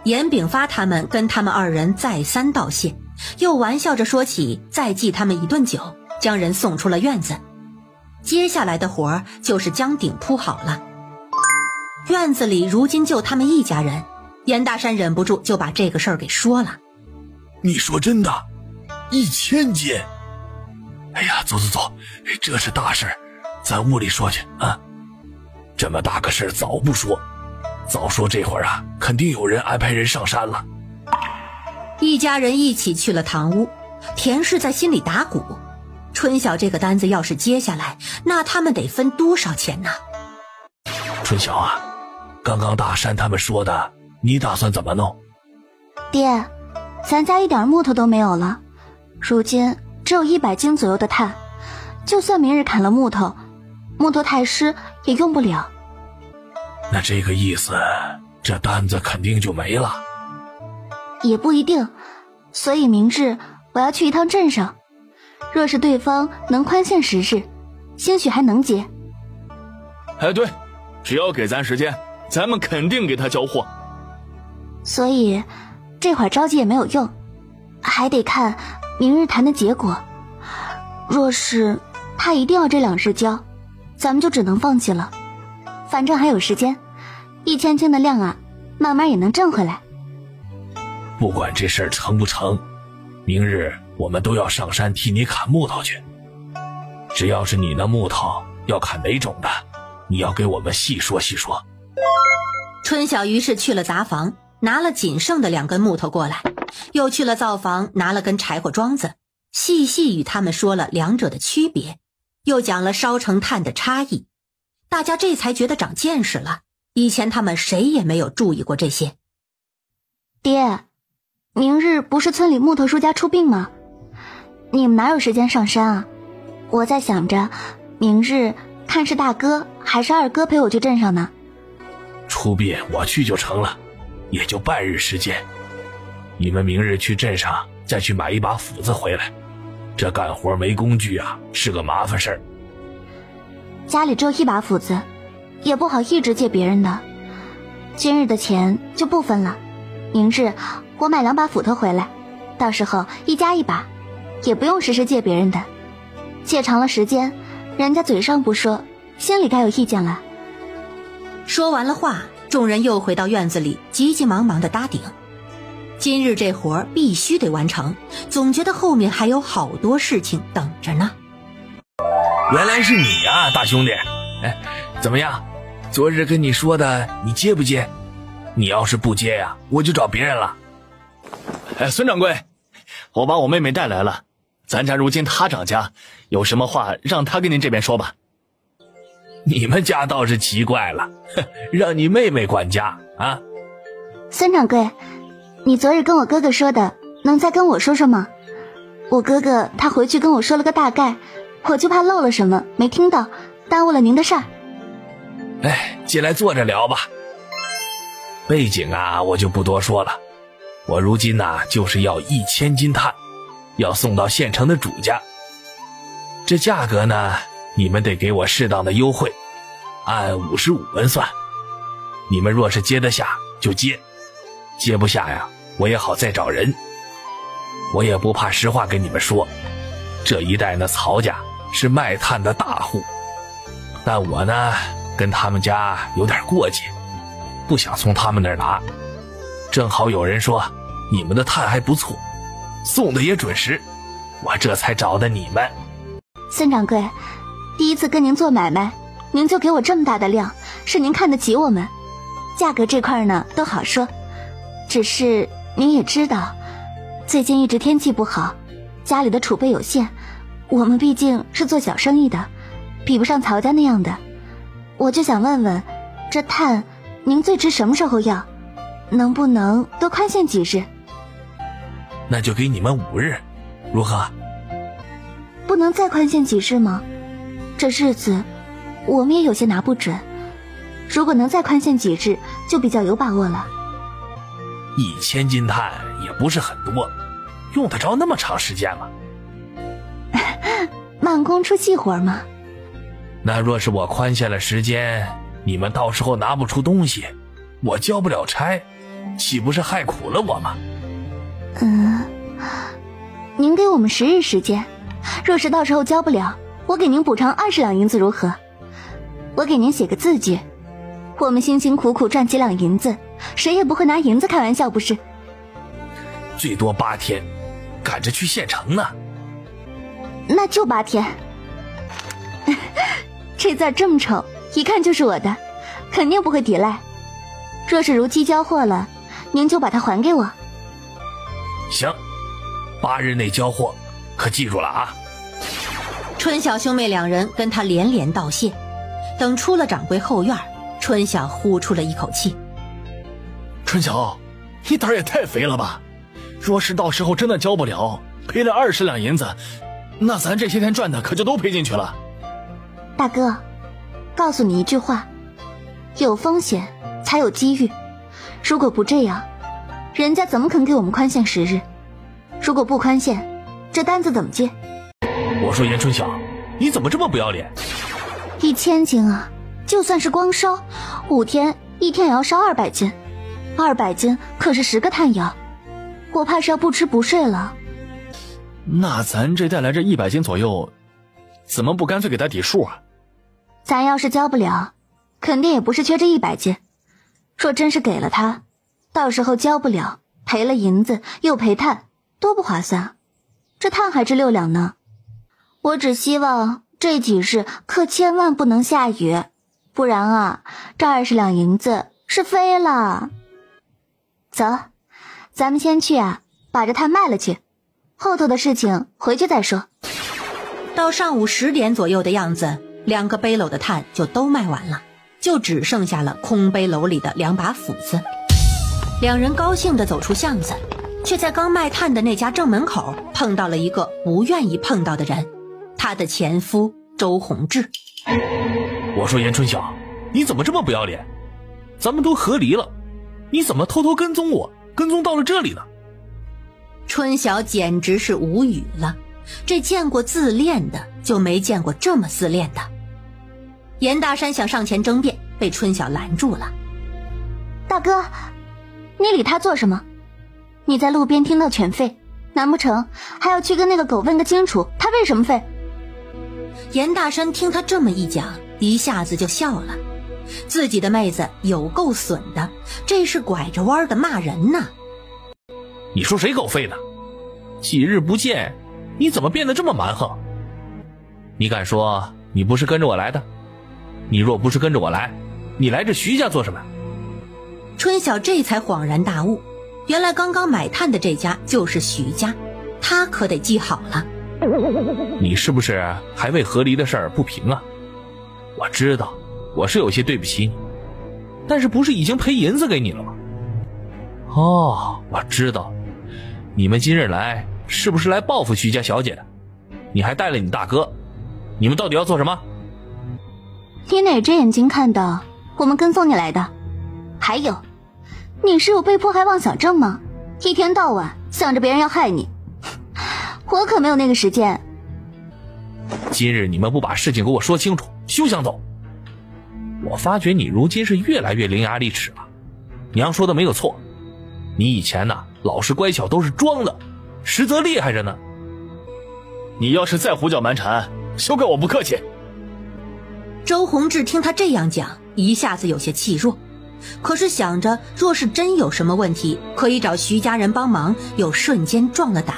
严炳发他们跟他们2人再三道谢，又玩笑着说起再祭他们一顿酒，将人送出了院子。接下来的活儿就是将顶铺好了。院子里如今就他们一家人，严大山忍不住就把这个事儿给说了。你说真的？1000斤？哎呀，走，这是大事，咱屋里说去啊。这么大个事早不说，早说这会儿啊，肯定有人安排人上山了。一家人一起去了堂屋，田氏在心里打鼓。春晓这个单子要是接下来，那他们得分多少钱呢？春晓啊，刚刚大山他们说的，你打算怎么弄？爹，咱家一点木头都没有了，如今只有100斤左右的炭，就算明日砍了木头太湿也用不了。那这个意思，这单子肯定就没了。也不一定，所以明日我要去一趟镇上，若是对方能宽限时日，兴许还能接。哎，对，只要给咱时间，咱们肯定给他交货。所以这会儿着急也没有用，还得看明日谈的结果。若是他一定要这2日交，咱们就只能放弃了。反正还有时间，1000斤的量啊，慢慢也能挣回来。不管这事儿成不成，明日我们都要上山替你砍木头去。只要是你那木头要砍哪种的，你要给我们细说细说。春晓于是去了杂房，拿了仅剩的2根木头过来，又去了灶房拿了根柴火桩子，细细与他们说了2者的区别，又讲了烧成炭的差异。大家这才觉得长见识了，以前他们谁也没有注意过这些。爹，明日不是村里木头叔家出殡吗？你们哪有时间上山啊？我在想着明日看是大哥还是二哥陪我去镇上呢。出殡我去就成了，也就半日时间。你们明日去镇上再去买一把斧子回来，这干活没工具啊，是个麻烦事儿。家里只有1把斧子，也不好一直借别人的，今日的钱就不分了。明日我买2把斧头回来，到时候1家1把，也不用时时借别人的。借长了时间，人家嘴上不说，心里该有意见了。说完了话，众人又回到院子里，急急忙忙的搭顶。今日这活必须得完成，总觉得后面还有好多事情等着呢。原来是你啊，大兄弟！哎，怎么样？昨日跟你说的，你接不接？你要是不接呀，我就找别人了。哎，孙掌柜，我把我妹妹带来了，咱家如今她掌家，有什么话让她跟您这边说吧。你们家倒是奇怪了，让你妹妹管家啊？孙掌柜，你昨日跟我哥哥说的，能再跟我说说吗？我哥哥他回去跟我说了个大概，我就怕漏了什么没听到，耽误了您的事儿。哎，进来坐着聊吧。背景啊，我就不多说了。我如今就是要1000斤炭，要送到县城的主家。这价格呢，你们得给我适当的优惠，按55文算。你们若是接得下就接，接不下呀，我也好再找人。我也不怕实话跟你们说，这一带呢，曹家是卖炭的大户，但我呢跟他们家有点过节，不想从他们那儿拿。正好有人说你们的炭还不错，送的也准时，我这才找的你们。孙掌柜，第一次跟您做买卖，您就给我这么大的量，是您看得起我们。价格这块呢都好说，只是您也知道，最近一直天气不好，家里的储备有限，我们毕竟是做小生意的，比不上曹家那样的。我就想问问，这炭您最迟什么时候要？能不能多宽限几日？那就给你们5日，如何？不能再宽限几日吗？这日子我们也有些拿不准，如果能再宽限几日，就比较有把握了。1000斤炭也不是很多，用得着那么长时间吗？慢工出细活嘛。那若是我宽限了时间，你们到时候拿不出东西，我交不了差，岂不是害苦了我吗？您给我们10日时间，若是到时候交不了，我给您补偿20两银子如何？我给您写个字据，我们辛辛苦苦赚几两银子，谁也不会拿银子开玩笑，不是？最多8天，赶着去县城呢。那就8天。这字这么丑，一看就是我的，肯定不会抵赖。若是如期交货了，您就把它还给我。行，8日内交货，可记住了啊。春晓兄妹2人跟他连连道谢。等出了掌柜后院，春晓呼出了一口气。春晓，你胆也太肥了吧！若是到时候真的交不了，赔了20两银子，那咱这些天赚的可就都赔进去了。大哥，告诉你一句话，有风险才有机遇，如果不这样，人家怎么肯给我们宽限10日？如果不宽限，这单子怎么接？我说严春晓，你怎么这么不要脸？1000斤啊，就算是光烧5天，1天也要烧200斤，200斤可是10个炭窑，我怕是要不吃不睡了。那咱这带来这100斤左右，怎么不干脆给他抵数啊？咱要是交不了，肯定也不是缺这100斤。若真是给了他，到时候交不了，赔了银子又赔炭，多不划算。这炭还值6两呢。我只希望这几日可千万不能下雨，不然啊，这20两银子是飞了。走，咱们先去把这炭卖了去，后头的事情回去再说。到上午10点左右的样子，2个背篓的炭就都卖完了，就只剩下了空背篓里的2把斧子。2人高兴地走出巷子，却在刚卖炭的那家正门口碰到了一个不愿意碰到的人，他的前夫周宏志。我说严春晓，你怎么这么不要脸？咱们都和离了，你怎么偷偷跟踪我，跟踪到了这里呢？春晓简直是无语了，这见过自恋的，就没见过这么自恋的。严大山想上前争辩，被春晓拦住了。大哥，你理他做什么？你在路边听到犬吠，难不成还要去跟那个狗问个清楚，他为什么吠？严大山听他这么一讲，一下子就笑了。自己的妹子有够损的，这是拐着弯的骂人呢。你说谁狗吠呢？几日不见，你怎么变得这么蛮横？你敢说你不是跟着我来的？你若不是跟着我来，你来这徐家做什么？春晓这才恍然大悟，原来刚刚买炭的这家就是徐家，他可得记好了。你是不是还为和离的事儿不平啊？我知道我是有些对不起你，但是不是已经赔银子给你了吗？哦，我知道，你们今日来是不是来报复徐家小姐的？你还带了你大哥，你们到底要做什么？你哪只眼睛看的？我们跟踪你来的。还有，你是有被迫害妄想症吗？一天到晚想着别人要害你，我可没有那个时间。今日你们不把事情给我说清楚，休想走。我发觉你如今是越来越伶牙俐齿了。娘说的没有错，你以前呢老实乖巧都是装的，实则厉害着呢。你要是再胡搅蛮缠，休怪我不客气。周宏志听他这样讲，一下子有些气弱，可是想着若是真有什么问题，可以找徐家人帮忙，又瞬间壮了胆。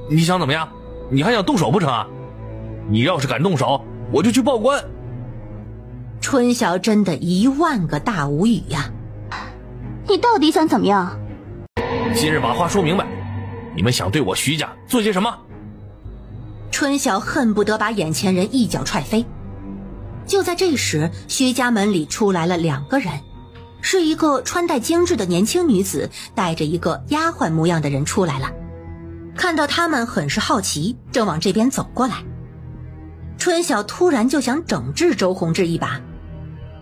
你想怎么样？你还想动手不成啊？你要是敢动手，我就去报官。春晓真的10000个大无语呀！你到底想怎么样？今日把话说明白，你们想对我徐家做些什么？春晓恨不得把眼前人一脚踹飞。就在这时，徐家门里出来了2个人，是一个穿戴精致的年轻女子，带着一个丫鬟模样的人出来了。看到他们很是好奇，正往这边走过来。春晓突然就想整治周宏志一把，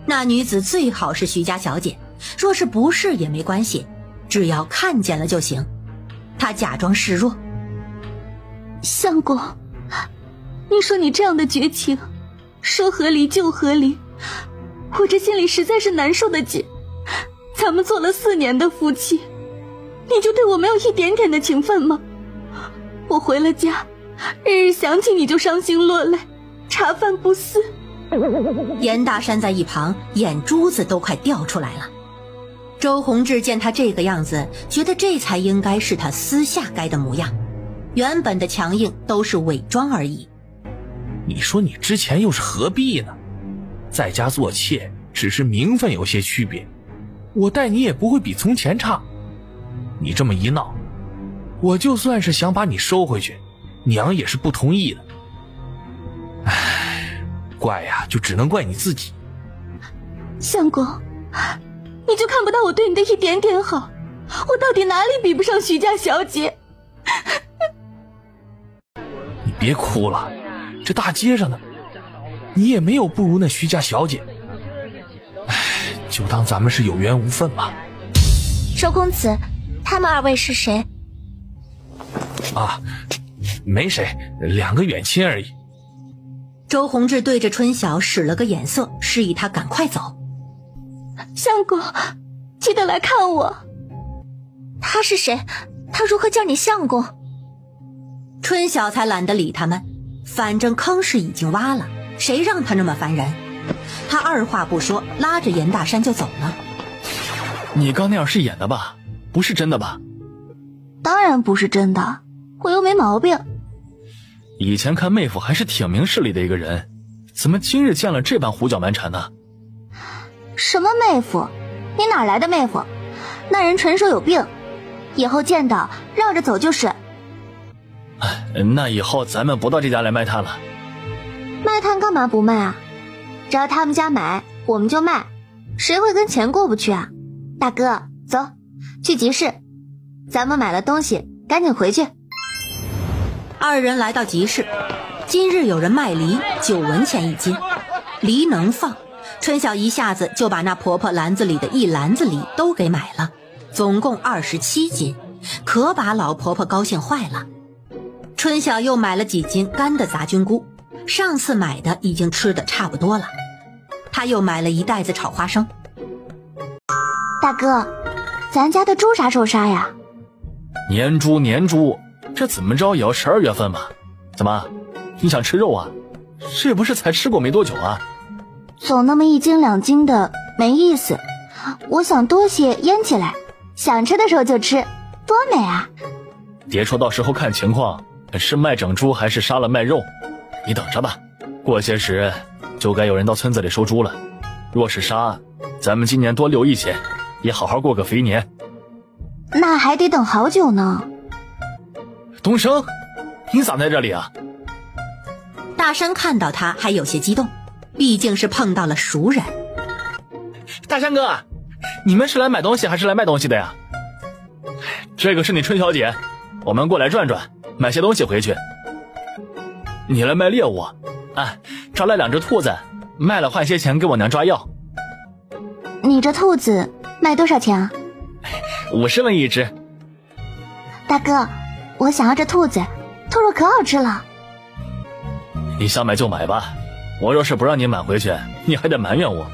那女子最好是徐家小姐，若是不是也没关系，只要看见了就行。他假装示弱。相公，你说你这样的绝情，说和离就和离，我这心里实在是难受的紧。咱们做了4年的夫妻，你就对我没有一点点的情分吗？我回了家，日日想起你就伤心落泪，茶饭不思。严大山在一旁眼珠子都快掉出来了。周宏志见他这个样子，觉得这才应该是他私下该的模样，原本的强硬都是伪装而已。你说你之前又是何必呢？在家做妾只是名分有些区别，我待你也不会比从前差。你这么一闹，我就算是想把你收回去，娘也是不同意的。唉，怪呀，就只能怪你自己。相公，你就看不到我对你的一点点好？我到底哪里比不上徐家小姐？你别哭了，这大街上的你也没有不如那徐家小姐。唉，就当咱们是有缘无分吧。周公子，他们2位是谁？啊，没谁，2个远亲而已。周宏志对着春晓使了个眼色，示意他赶快走。相公，记得来看我。他是谁？他如何叫你相公？春晓才懒得理他们，反正坑是已经挖了，谁让他那么烦人。他二话不说，拉着严大山就走了。你刚那样是演的吧？不是真的吧？当然不是真的，我又没毛病。以前看妹夫还是挺明事理的一个人，怎么今日见了这般胡搅蛮缠呢？什么妹夫？你哪来的妹夫？那人纯属有病，以后见到绕着走就是。那以后咱们不到这家来卖炭了。卖炭干嘛不卖啊？只要他们家买，我们就卖，谁会跟钱过不去啊？大哥，走，去集市，咱们买了东西，赶紧回去。2人来到集市，今日有人卖梨，9文钱一斤，梨能放。春晓一下子就把那婆婆篮子里的一篮子梨都给买了，总共27斤，可把老婆婆高兴坏了。春晓又买了几斤干的杂菌菇，上次买的已经吃得差不多了。他又买了1袋子炒花生。大哥，咱家的猪啥时候杀呀？年猪，这怎么着也要12月份吧？怎么，你想吃肉啊？这不是才吃过没多久啊？总那么1斤2斤的没意思，我想多些腌起来，想吃的时候就吃，多美啊！别说到时候看情况，是卖整猪还是杀了卖肉，你等着吧。过些时就该有人到村子里收猪了。若是杀，咱们今年多留一些，也好好过个肥年。那还得等好久呢。东升，你咋在这里啊？大山看到他还有些激动，毕竟是碰到了熟人。大山哥，你们是来买东西还是来卖东西的呀？这个是你春小姐，我们过来转转，买些东西回去。你来卖猎物啊？抓来2只兔子，卖了换些钱给我娘抓药。你这兔子卖多少钱啊？50文1只。大哥，我想要这兔子，兔肉可好吃了。你想买就买吧，我若是不让你买回去，你还得埋怨我。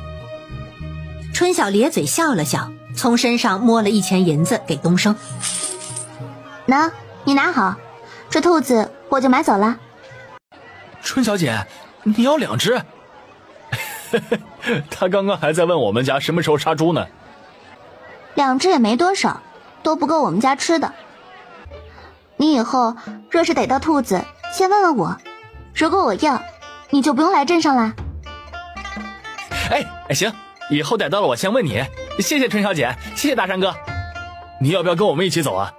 春晓咧嘴笑了笑，从身上摸了1钱银子给东升。喏，你拿好，这兔子我就买走了。春小姐，你要2只？他刚刚还在问我们家什么时候杀猪呢。2只也没多少，都不够我们家吃的。你以后若是逮到兔子，先问问我，如果我要，你就不用来镇上啦。哎，行，以后逮到了我先问你。谢谢春小姐，谢谢大山哥。你要不要跟我们一起走啊？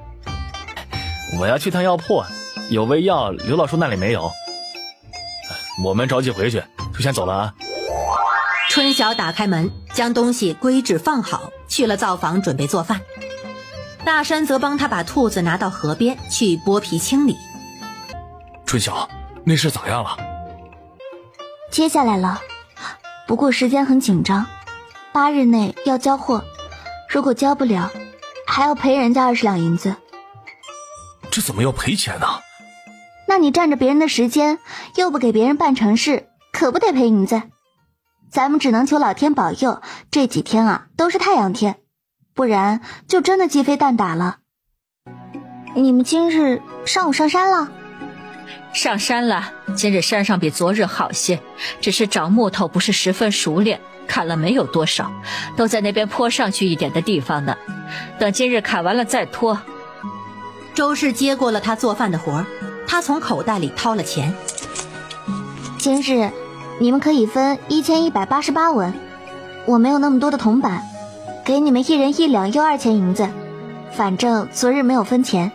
我要去趟药铺，有味药刘老叔那里没有。我们着急回去，就先走了啊。春晓打开门，将东西归置放好，去了灶房准备做饭。大山则帮他把兔子拿到河边去剥皮清理。春晓，那事咋样了？接下来了，不过时间很紧张，8日内要交货，如果交不了，还要赔人家20两银子。这怎么要赔钱呢？那你占着别人的时间，又不给别人办成事，可不得赔银子。咱们只能求老天保佑，这几天啊都是太阳天，不然就真的鸡飞蛋打了。你们今日上午上山了？上山了，今日山上比昨日好些，只是找木头不是十分熟练，砍了没有多少，都在那边坡上去一点的地方呢。等今日砍完了再拖。周氏接过了他做饭的活，他从口袋里掏了钱。今日你们可以分1188文，我没有那么多的铜板，给你们1人1两又2钱银子，反正昨日没有分钱。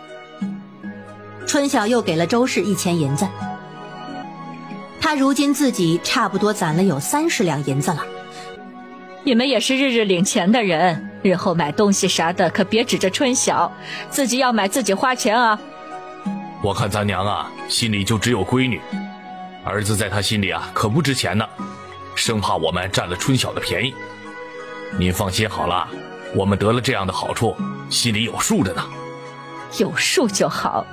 春晓又给了周氏1钱银子，他如今自己差不多攒了有30两银子了。你们也是日日领钱的人，日后买东西啥的可别指着春晓，自己要买自己花钱啊。我看咱娘啊，心里就只有闺女，儿子在她心里啊可不值钱呢，生怕我们占了春晓的便宜。您放心好了，我们得了这样的好处，心里有数着呢。有数就好，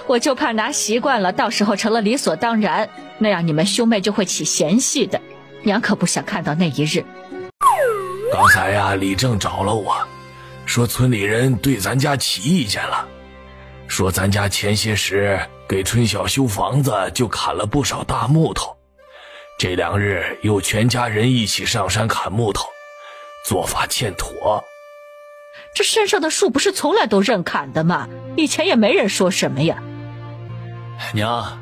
我就怕拿习惯了，到时候成了理所当然，那样你们兄妹就会起嫌隙的，娘可不想看到那一日。刚才呀，李正找了我，说村里人对咱家起意见了，说咱家前些时给春晓修房子就砍了不少大木头，这2日又全家人一起上山砍木头，做法欠妥。这山上的树不是从来都认砍的吗？以前也没人说什么呀。娘，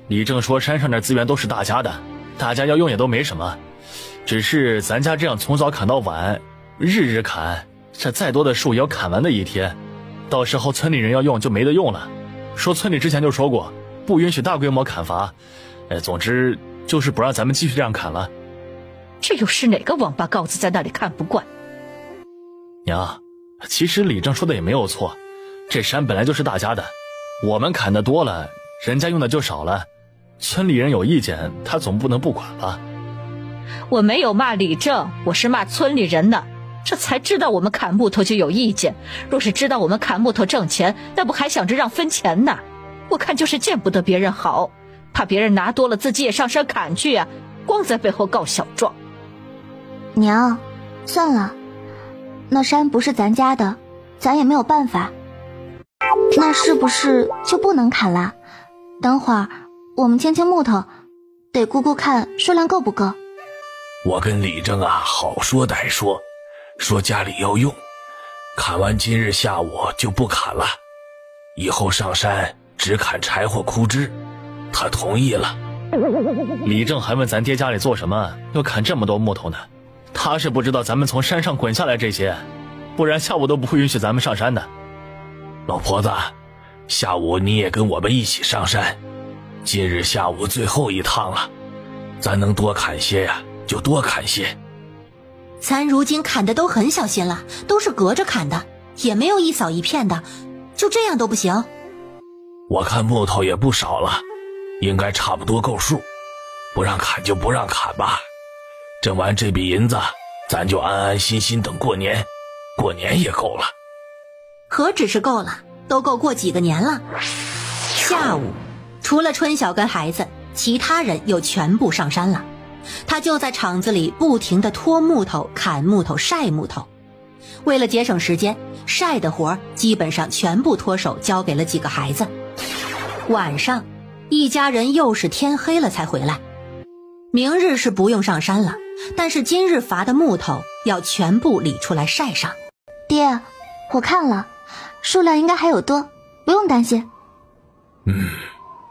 李正说山上的资源都是大家的，大家要用也都没什么，只是咱家这样从早砍到晚，日日砍，这再多的树也要砍完的一天，到时候村里人要用就没得用了。说村里之前就说过，不允许大规模砍伐，总之就是不让咱们继续这样砍了。这又是哪个王八羔子在那里看不惯？娘，其实李正说的也没有错，这山本来就是大家的，我们砍的多了，人家用的就少了，村里人有意见，他总不能不管吧？我没有骂李正，我是骂村里人呢。这才知道我们砍木头就有意见，若是知道我们砍木头挣钱，那不还想着让分钱呢？我看就是见不得别人好，怕别人拿多了自己也上山砍去啊，光在背后告小状。娘，算了，那山不是咱家的，咱也没有办法。那是不是就不能砍了？等会儿我们清清木头，得姑姑看数量够不够。我跟李正啊好说歹说，说家里要用，砍完今日下午就不砍了，以后上山只砍柴火枯枝，他同意了。李正还问咱爹家里做什么要砍这么多木头呢，他是不知道咱们从山上滚下来这些，不然下午都不会允许咱们上山的。老婆子，下午你也跟我们一起上山，今日下午最后一趟了，咱能多砍些呀就多砍些。咱如今砍的都很小心了，都是隔着砍的，也没有一扫一片的，就这样都不行？我看木头也不少了，应该差不多够数，不让砍就不让砍吧。挣完这笔银子，咱就安安心心等过年，过年也够了。何止是够了，都够过几个年了。下午，除了春晓跟孩子，其他人又全部上山了。他就在厂子里不停地拖木头、砍木头、晒木头。为了节省时间，晒的活基本上全部脱手交给了几个孩子。晚上，一家人又是天黑了才回来。明日是不用上山了，但是今日伐的木头要全部理出来晒上。爹，我看了，数量应该还有多，不用担心。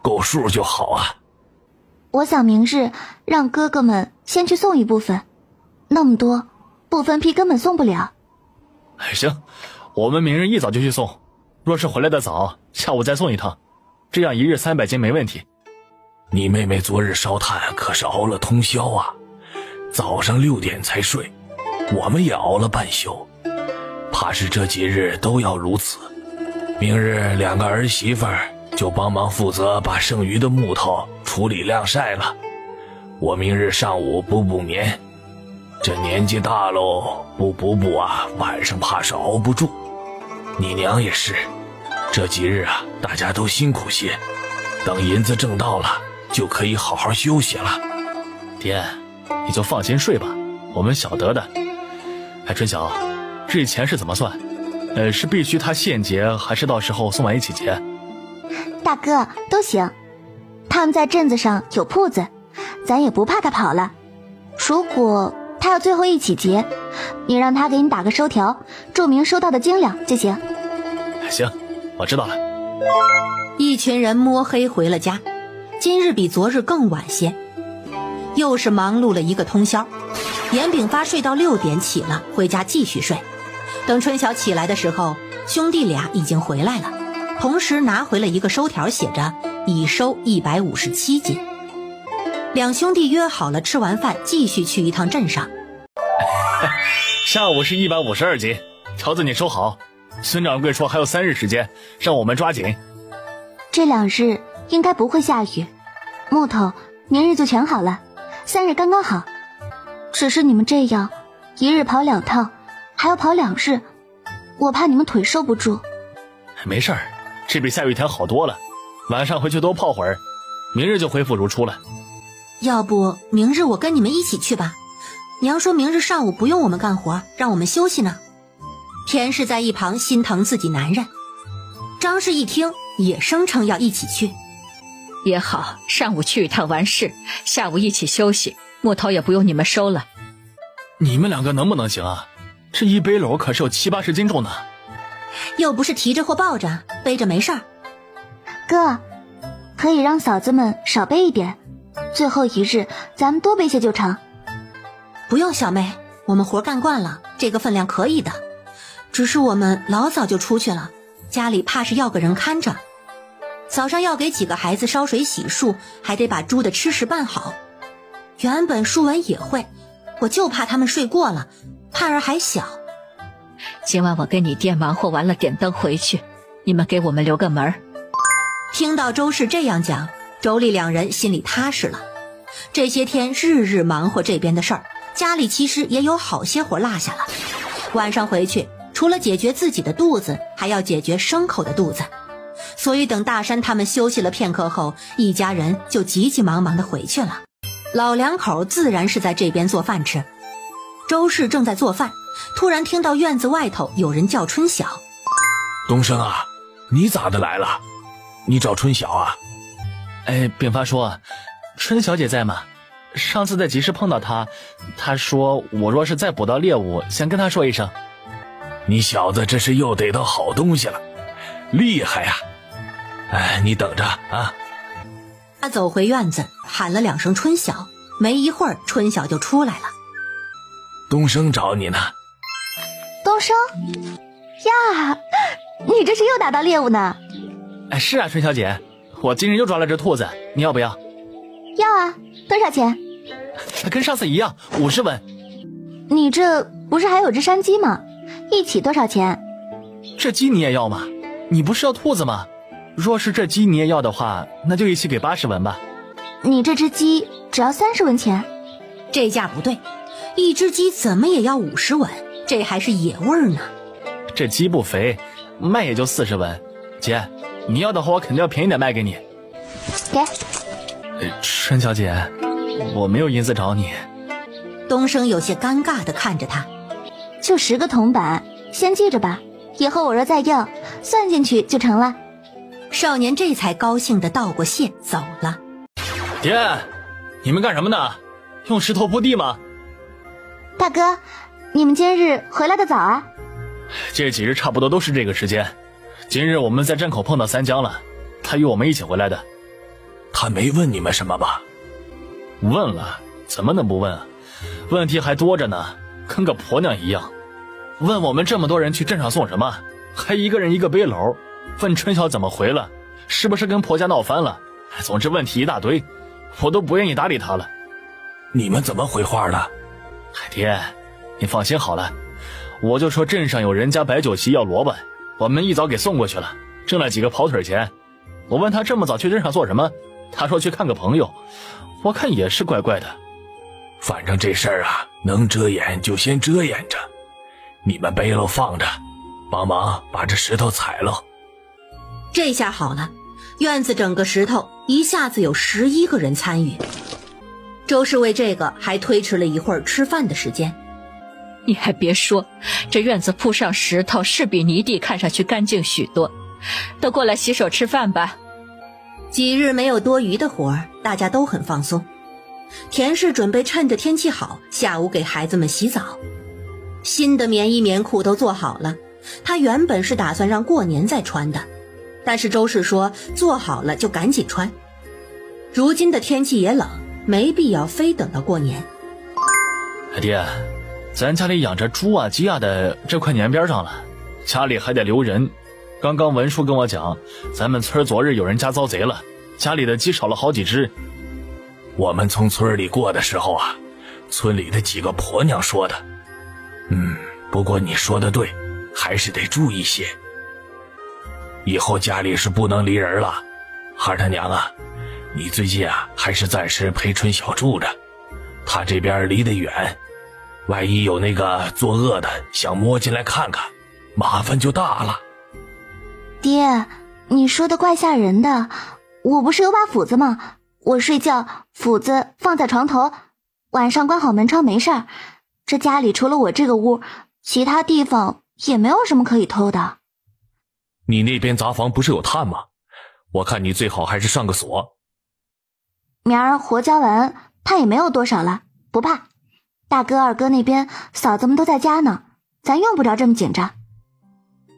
够数就好啊。我想明日让哥哥们先去送一部分，那么多不分批根本送不了。行，我们明日一早就去送，若是回来的早，下午再送一趟，这样一日300斤没问题。你妹妹昨日烧炭可是熬了通宵啊，早上6点才睡，我们也熬了半宿，怕是这几日都要如此。明日2个儿媳妇儿就帮忙负责把剩余的木头处理晾晒了，我明日上午补眠。这年纪大喽，不补啊，晚上怕是熬不住。你娘也是，这几日啊，大家都辛苦些，等银子挣到了，就可以好好休息了。爹，你就放心睡吧，我们晓得的。春晓，这钱是怎么算？是必须他现结，还是到时候送完一起结？大哥，都行。他们在镇子上有铺子，咱也不怕他跑了。如果他要最后一起结，你让他给你打个收条，注明收到的斤两就行。行，我知道了。一群人摸黑回了家，今日比昨日更晚些，又是忙碌了一个通宵。严炳发睡到6点起了，回家继续睡。等春晓起来的时候，兄弟俩已经回来了，同时拿回了一个收条，写着已收157斤。两兄弟约好了吃完饭继续去一趟镇上。下午是152斤，条子你收好。孙掌柜说还有3日时间，让我们抓紧。这2日应该不会下雨，木头明日就全好了，3日刚刚好。只是你们这样一日跑2趟，还要跑2日，我怕你们腿受不住。没事儿，这比下雨天好多了，晚上回去多泡会儿，明日就恢复如初了。要不明日我跟你们一起去吧，娘说明日上午不用我们干活，让我们休息呢。田氏在一旁心疼自己男人，张氏一听也声称要一起去。也好，上午去一趟完事，下午一起休息，木头也不用你们收了。你们2个能不能行啊？这一背篓可是有70-80斤重呢。又不是提着或抱着，背着没事儿。哥，可以让嫂子们少背一点，最后一日咱们多背些就成。不用小妹，我们活干惯了，这个分量可以的。只是我们老早就出去了，家里怕是要个人看着。早上要给几个孩子烧水洗漱，还得把猪的吃食办好。原本淑文也会，我就怕他们睡过了，盼儿还小。今晚我跟你爹忙活完了，点灯回去，你们给我们留个门。听到周氏这样讲，妯娌2人心里踏实了。这些天日日忙活这边的事儿，家里其实也有好些活落下了。晚上回去，除了解决自己的肚子，还要解决牲口的肚子。所以等大山他们休息了片刻后，一家人就急急忙忙地回去了。老2口自然是在这边做饭吃。周氏正在做饭，突然听到院子外头有人叫春晓。东升啊，你咋的来了？你找春晓啊？炳发说春小姐在吗？上次在集市碰到她，她说我若是再捕到猎物，先跟她说一声。你小子这是又逮到好东西了，厉害呀！哎，你等着啊！他走回院子，喊了2声春晓，没一会儿春晓就出来了。东升找你呢。东升呀，你这是又打到猎物呢？哎，是啊，春小姐，我今日又抓了只兔子，你要不要？要啊，多少钱？跟上次一样，50文。你这不是还有只山鸡吗？一起多少钱？这鸡你也要吗？你不是要兔子吗？若是这鸡你也要的话，那就一起给80文吧。你这只鸡只要30文钱。这价不对，一只鸡怎么也要50文，这还是野味呢。这鸡不肥，卖也就40文。姐，你要的话我肯定要便宜点卖给你。给。春小姐，我没有银子找你。东升有些尴尬地看着他。就10个铜板，先记着吧，以后我若再要，算进去就成了。少年这才高兴地道过谢走了。爹，你们干什么呢？用石头铺地吗？大哥，你们今日回来的早啊。这几日差不多都是这个时间。今日我们在镇口碰到三江了，他与我们一起回来的。他没问你们什么吧？问了，怎么能不问啊？问题还多着呢，跟个婆娘一样。问我们这么多人去镇上送什么，还一个人一个背篓。问春晓怎么回了，是不是跟婆家闹翻了？总之问题一大堆，我都不愿意搭理他了。你们怎么回话的？爹，你放心好了，我就说镇上有人家摆酒席要萝卜，我们一早给送过去了，挣了几个跑腿钱。我问他这么早去镇上做什么，他说去看个朋友，我看也是怪怪的。反正这事儿啊，能遮掩就先遮掩着，你们背篓放着，帮忙把这石头踩喽。这下好了，院子整个石头一下子有11个人参与。周氏为这个还推迟了一会儿吃饭的时间。你还别说，这院子铺上石头是比泥地看上去干净许多。都过来洗手吃饭吧。几日没有多余的活儿，大家都很放松。田氏准备趁着天气好，下午给孩子们洗澡。新的棉衣棉裤都做好了，他原本是打算让过年再穿的，但是周氏说做好了就赶紧穿。如今的天气也冷，没必要非等到过年。爹，咱家里养着猪啊鸡啊的，这快年边上了，家里还得留人。刚刚文叔跟我讲，咱们村昨日有人家遭贼了，家里的鸡少了好几只。我们从村里过的时候啊，村里的几个婆娘说的。不过你说的对，还是得注意些。以后家里是不能离人了。孩他娘啊，你最近啊还是暂时陪春晓住着，他这边离得远，万一有那个作恶的想摸进来看看，麻烦就大了。爹，你说的怪吓人的，我不是有把斧子吗？我睡觉斧子放在床头，晚上关好门窗没事儿。这家里除了我这个屋，其他地方也没有什么可以偷的。你那边杂房不是有炭吗？我看你最好还是上个锁。明儿活交完，炭也没有多少了，不怕。大哥二哥那边嫂子们都在家呢，咱用不着这么紧张。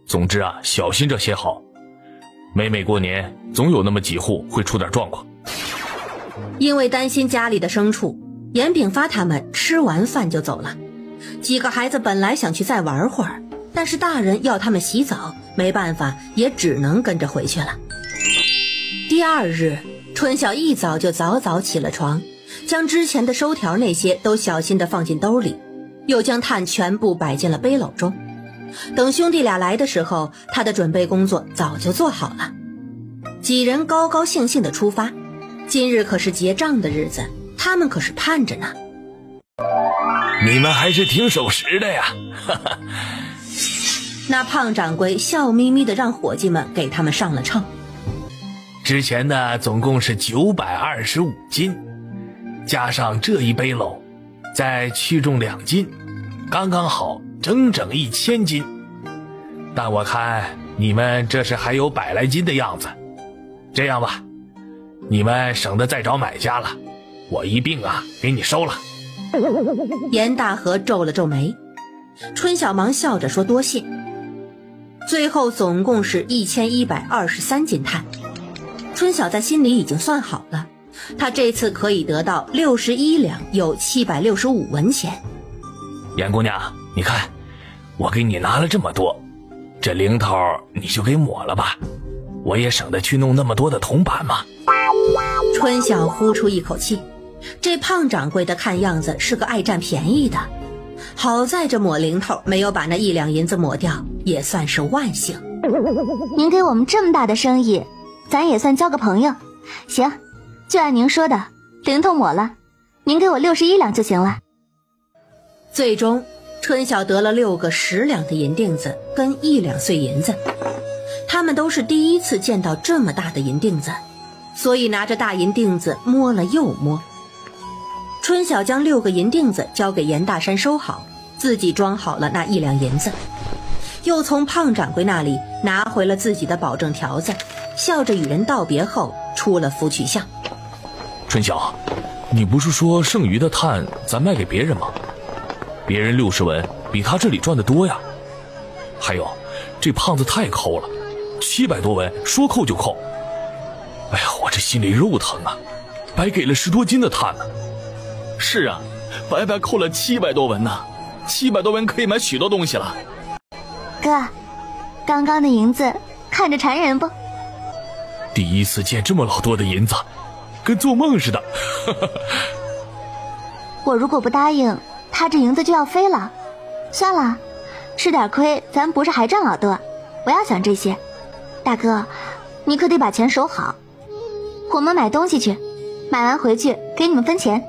总之啊，小心这些好。每过年，总有那么几户会出点状况。因为担心家里的牲畜，严炳发他们吃完饭就走了。几个孩子本来想去再玩会儿，但是大人要他们洗澡，没办法，也只能跟着回去了。第二日，春晓一早就早早起了床，将之前的收条那些都小心地放进兜里，又将炭全部摆进了背篓中。等兄弟俩来的时候，他的准备工作早就做好了。几人高高兴兴地出发，今日可是结账的日子，他们可是盼着呢。你们还是挺守时的呀。那胖掌柜笑眯眯地让伙计们给他们上了秤。之前呢总共是925斤，加上这一背篓，再去重2斤，刚刚好整整1000斤。但我看你们这是还有100来斤的样子。这样吧，你们省得再找买家了，我一并啊给你收了。严大河皱了皱眉，春晓忙笑着说多谢。最后总共是1123斤炭，春晓在心里已经算好了，他这次可以得到61两有765文钱。严姑娘，你看，我给你拿了这么多，这零头你就给抹了吧，我也省得去弄那么多的铜板嘛。春晓呼出一口气，这胖掌柜的看样子是个爱占便宜的，好在这抹零头没有把那1两银子抹掉，也算是万幸。您给我们这么大的生意，咱也算交个朋友。行，就按您说的，零头抹了，您给我61两就行了。最终春晓得了6个10两的银锭子跟1两碎银子，他们都是第一次见到这么大的银锭子，所以拿着大银锭子摸了又摸。春晓将6个银锭子交给严大山收好，自己装好了那1两银子，又从胖掌柜那里拿回了自己的保证条子，笑着与人道别后出了福曲巷。春晓，你不是说剩余的炭咱卖给别人吗？别人60文比他这里赚得多呀。还有，这胖子太抠了，700多文说扣就扣。哎呀，我这心里肉疼啊，白给了10多斤的炭呢。是啊，白白扣了700多文呢，700多文可以买许多东西了。哥，刚刚的银子看着馋人不？第一次见这么老多的银子，跟做梦似的。我如果不答应，他这银子就要飞了。算了，吃点亏，咱不是还赚老多？不要想这些。大哥，你可得把钱收好。我们买东西去，买完回去给你们分钱。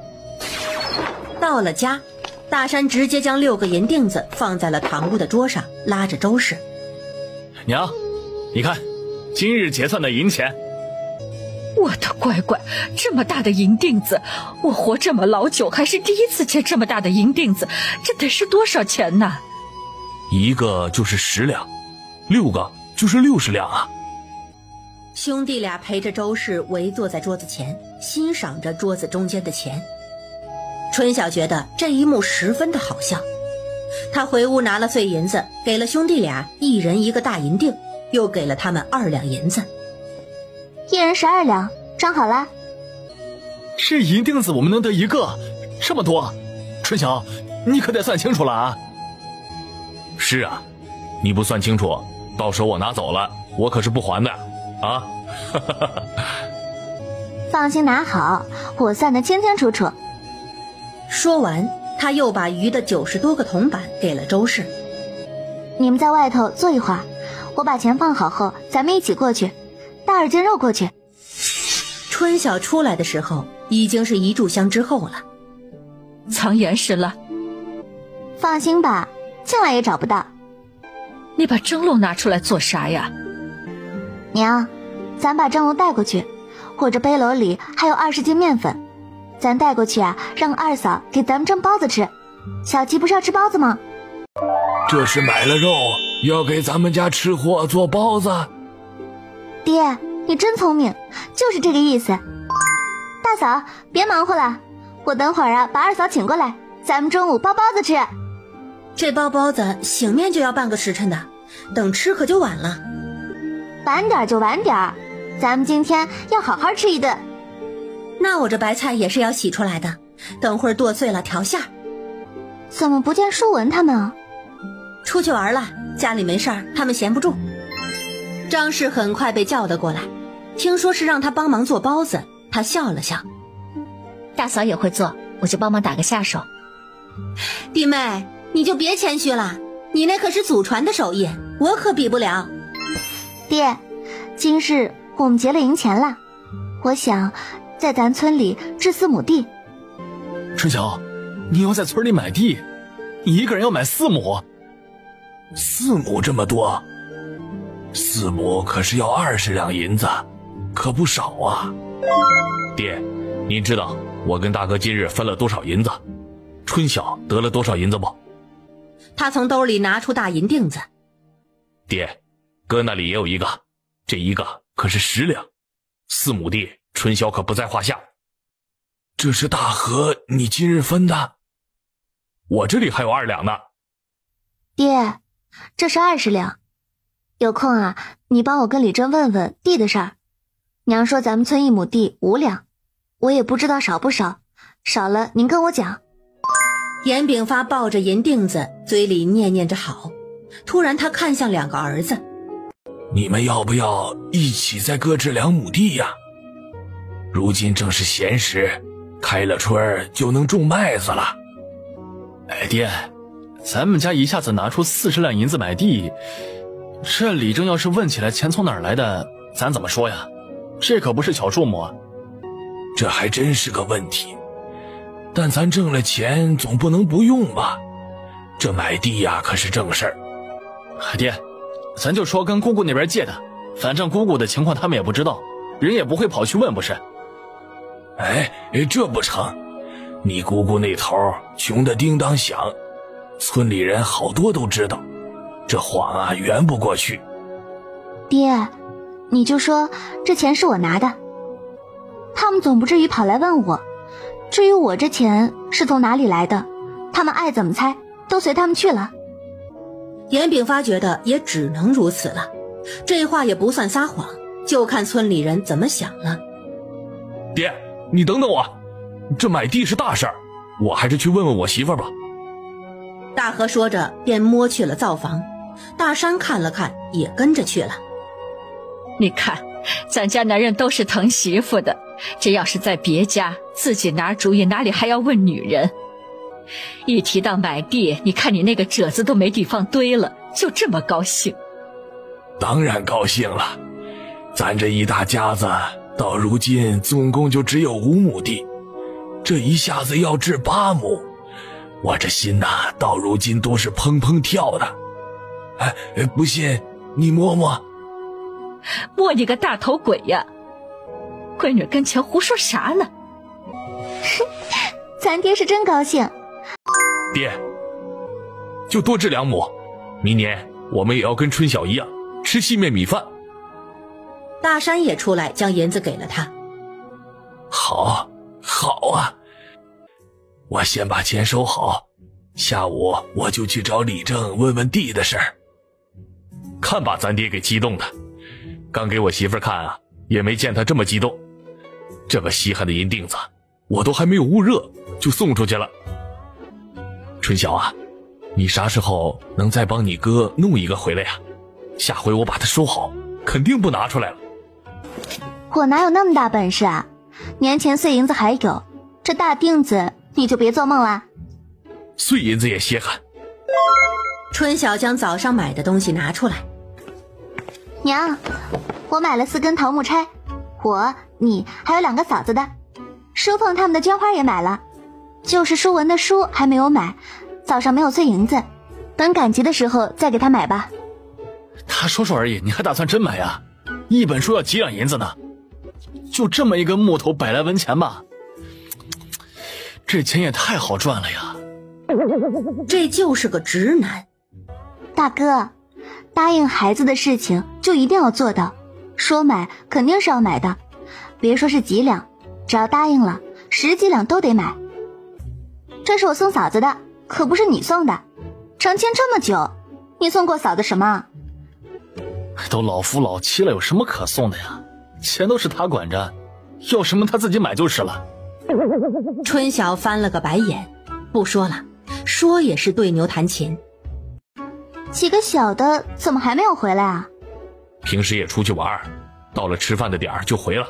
到了家，大山直接将6个银锭子放在了堂屋的桌上，拉着周氏：“娘，你看，今日结算的银钱。”我的乖乖，这么大的银锭子，我活这么老久还是第一次见这么大的银锭子，这得是多少钱呢？一个就是10两，6个就是60两啊。兄弟俩陪着周氏围坐在桌子前，欣赏着桌子中间的钱。春晓觉得这一幕十分的好笑，他回屋拿了碎银子，给了兄弟俩一人1个大银锭，又给了他们2两银子，一人12两，装好了。这银锭子我们能得1个，这么多，春晓，你可得算清楚了啊。是啊，你不算清楚，到时候我拿走了，我可是不还的啊。放心拿好，我算得清清楚楚。说完，他又把余的90多个铜板给了周氏。你们在外头坐一会儿，我把钱放好后，咱们一起过去，带2斤肉过去。春晓出来的时候，已经是1炷香之后了。藏严实了？放心吧，进来也找不到。你把蒸笼拿出来做啥呀？娘，咱把蒸笼带过去，我这背篓里还有20斤面粉，咱带过去啊，让二嫂给咱们蒸包子吃。小七不是要吃包子吗？这是买了肉，要给咱们家吃货做包子。爹，你真聪明，就是这个意思。大嫂，别忙活了，我等会儿啊把二嫂请过来，咱们中午包包子吃。这包包子醒面就要半个时辰的，等吃可就晚了。晚点就晚点，咱们今天要好好吃一顿。那我这白菜也是要洗出来的，等会儿剁碎了调馅。怎么不见舒文他们啊？出去玩了，家里没事儿，他们闲不住。张氏很快被叫了过来，听说是让他帮忙做包子，他笑了笑。大嫂也会做，我就帮忙打个下手。弟妹，你就别谦虚了，你那可是祖传的手艺，我可比不了。爹，今日我们结了银钱了，我想在咱村里置4亩地。春晓，你要在村里买地，你一个人要买4亩。4亩这么多，4亩可是要20两银子，可不少啊。爹，您知道我跟大哥今日分了多少银子？春晓得了多少银子不？他从兜里拿出大银锭子。爹，哥那里也有1个，这1个可是10两，4亩地春晓可不在话下。这是大河你今日分的？我这里还有2两呢。爹，这是20两。有空啊，你帮我跟李正问问地的事儿。娘说咱们村1亩地5两，我也不知道少不少，少了您跟我讲。严炳发抱着银锭子，嘴里念念着好。突然他看向2个儿子，你们要不要一起再各置2亩地呀？如今正是闲时，开了春就能种麦子了。哎，爹，咱们家一下子拿出40两银子买地，这李正要是问起来钱从哪儿来的，咱怎么说呀？这可不是小数目啊。这还真是个问题，但咱挣了钱总不能不用吧？这买地呀可是正事儿。爹，咱就说跟姑姑那边借的，反正姑姑的情况他们也不知道，人也不会跑去问，不是？哎，这不成，你姑姑那头穷得叮当响，村里人好多都知道，这谎啊圆不过去。爹，你就说这钱是我拿的，他们总不至于跑来问我。至于我这钱是从哪里来的，他们爱怎么猜都随他们去了。严炳发觉得也只能如此了，这话也不算撒谎，就看村里人怎么想了。爹，你等等我，这买地是大事儿，我还是去问问我媳妇儿吧。大河说着便摸去了灶房，大山看了看也跟着去了。你看，咱家男人都是疼媳妇的，这要是在别家，自己拿主意哪里还要问女人？一提到买地，你看你那个褶子都没地方堆了，就这么高兴？当然高兴了，咱这一大家子到如今总共就只有5亩地，这一下子要置8亩，我这心呐到如今都是砰砰跳的。哎，不信你摸摸。摸你个大头鬼呀！闺女跟前胡说啥呢？咱爹是真高兴。爹，就多置2亩，明年我们也要跟春晓一样吃细面米饭。大山也出来将银子给了他。好啊，我先把钱收好，下午我就去找李正问问地的事儿。看把咱爹给激动的，刚给我媳妇儿看啊，也没见他这么激动。这么稀罕的银锭子，我都还没有焐热就送出去了。春晓啊，你啥时候能再帮你哥弄一个回来呀？下回我把它收好，肯定不拿出来了。我哪有那么大本事啊？年前碎银子还有，这大锭子你就别做梦啦。碎银子也稀罕。春晓将早上买的东西拿出来。娘，我买了4根桃木钗，我、你还有2个嫂子的。书凤他们的绢花也买了，就是书文的书还没有买，早上没有碎银子，等赶集的时候再给他买吧。他说说而已，你还打算真买呀？一本书要几两银子呢？就这么一个木头100来文钱吧，这钱也太好赚了呀！这就是个直男。大哥，答应孩子的事情就一定要做到，说买肯定是要买的，别说是几两，只要答应了10几两都得买。这是我送嫂子的，可不是你送的。成亲这么久，你送过嫂子什么？都老夫老妻了，有什么可送的呀？钱都是他管着，要什么他自己买就是了。春晓翻了个白眼，不说了，说也是对牛弹琴。几个小的怎么还没有回来啊？平时也出去玩，到了吃饭的点儿就回了。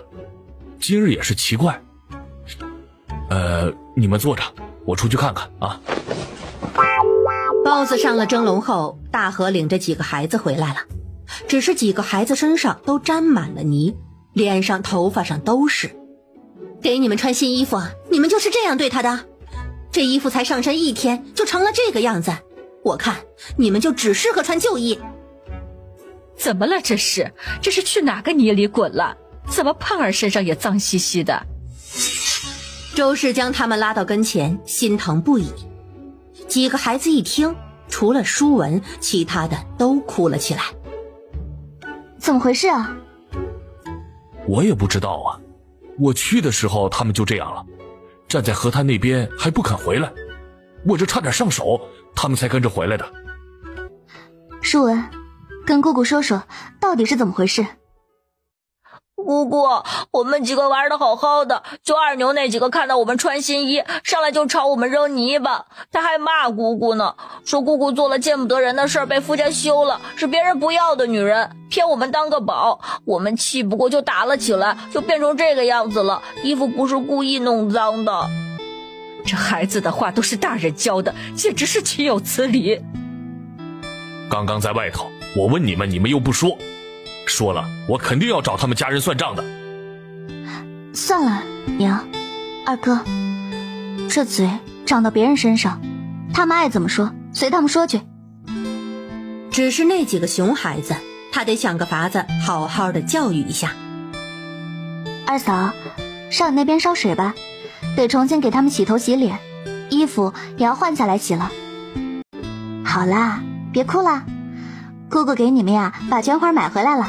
今日也是奇怪。你们坐着，我出去看看啊。包子上了蒸笼后，大河领着几个孩子回来了，只是几个孩子身上都沾满了泥，脸上头发上都是。给你们穿新衣服，你们就是这样对他的？这衣服才上身1天就成了这个样子，我看你们就只适合穿旧衣。怎么了这是去哪个泥里滚了？怎么胖儿身上也脏兮兮的？周氏将他们拉到跟前，心疼不已。几个孩子一听，除了舒文，其他的都哭了起来。怎么回事啊？我也不知道啊，我去的时候他们就这样了，站在河滩那边还不肯回来，我这差点上手，他们才跟着回来的。舒文，跟姑姑说说到底是怎么回事。姑姑，我们几个玩得好好的，就二牛那几个看到我们穿新衣，上来就朝我们扔泥巴，他还骂姑姑呢，说姑姑做了见不得人的事儿，被夫家休了，是别人不要的女人，骗我们当个宝。我们气不过就打了起来，就变成这个样子了，衣服不是故意弄脏的。这孩子的话都是大人教的，简直是岂有此理。刚刚在外头，我问你们，你们又不说，说了我肯定要找他们家人算账的。算了，娘，二哥，这嘴长到别人身上，他们爱怎么说随他们说去。只是那几个熊孩子，他得想个法子好好的教育一下。二嫂，上你那边烧水吧，得重新给他们洗头洗脸，衣服也要换下来洗了。好啦，别哭啦，姑姑给你们呀把绢花买回来了，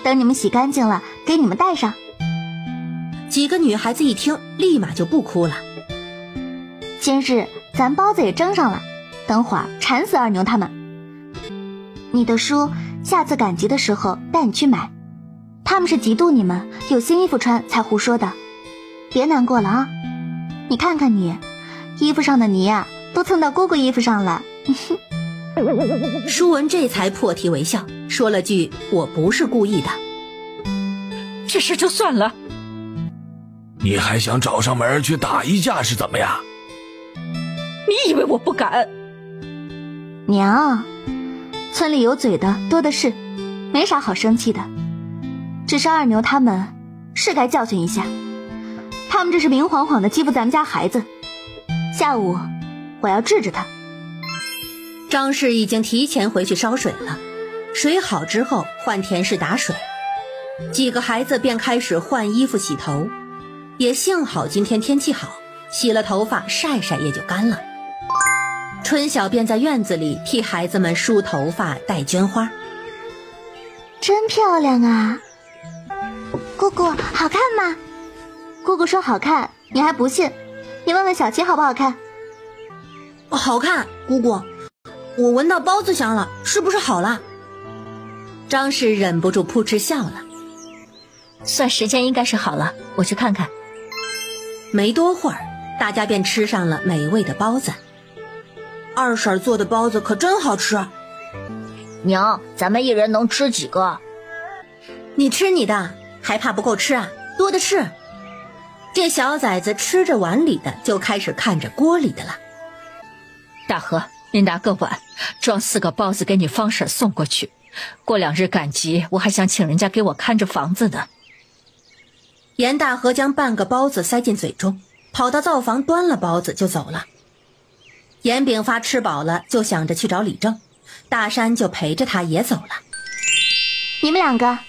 等你们洗干净了给你们带上。几个女孩子一听，立马就不哭了。今日咱包子也蒸上了，等会儿馋死二牛他们。你的书下次赶集的时候带你去买，他们是嫉妒你们有新衣服穿才胡说的，别难过了啊。你看看你，衣服上的泥呀都蹭到姑姑衣服上了。舒文这才破涕为笑，说了句我不是故意的。这事就算了。你还想找上门去打一架是怎么样？你以为我不敢？娘，村里有嘴的多的是，没啥好生气的，只是二牛他们是该教训一下，他们这是明晃晃的欺负咱们家孩子，下午我要治治他。张氏已经提前回去烧水了，水好之后换田氏打水，几个孩子便开始换衣服洗头，也幸好今天天气好，洗了头发晒晒也就干了。春晓便在院子里替孩子们梳头发戴绢花。真漂亮啊，姑姑好看吗？姑姑说好看，你还不信？你问问小七好不好看？好看，姑姑，我闻到包子香了，是不是好了？张氏忍不住扑哧笑了。算时间应该是好了，我去看看。没多会儿，大家便吃上了美味的包子。二婶做的包子可真好吃。娘，咱们一人能吃几个？你吃你的，还怕不够吃啊？多的是。这小崽子吃着碗里的，就开始看着锅里的了。大河，你拿个碗，装4个包子给你方婶送过去。过2日赶集，我还想请人家给我看着房子呢。严大河将半个包子塞进嘴中，跑到灶房端了包子就走了。严炳发吃饱了，就想着去找李正，大山就陪着他也走了。你们2个，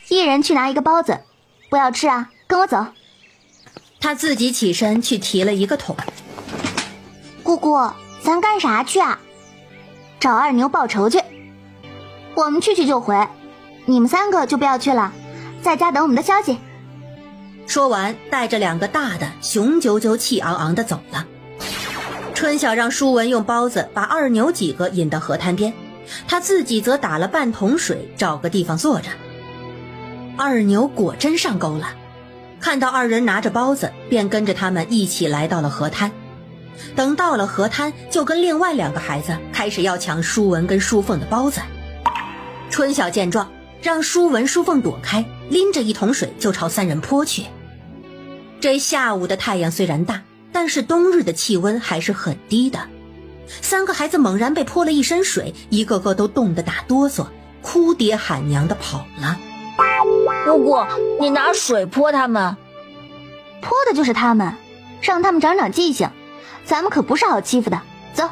一人去拿1个包子，不要吃啊，跟我走。他自己起身去提了1个桶。姑姑，咱干啥去啊？找二牛报仇去。我们去就回，你们3个就不要去了，在家等我们的消息。说完，带着2个大的雄赳赳气昂昂的走了。春晓让舒文用包子把二牛几个引到河滩边，他自己则打了半桶水，找个地方坐着。二牛果真上钩了，看到2人拿着包子，便跟着他们一起来到了河滩。等到了河滩，就跟另外2个孩子开始要抢舒文跟舒凤的包子。春晓见状，让舒文、舒凤躲开，拎着1桶水就朝3人泼去。这下午的太阳虽然大，但是冬日的气温还是很低的。3个孩子猛然被泼了一身水，一个个都冻得打哆嗦，哭爹喊娘的跑了。姑姑，你拿水泼他们？泼的就是他们，让他们长长记性，咱们可不是好欺负的。走。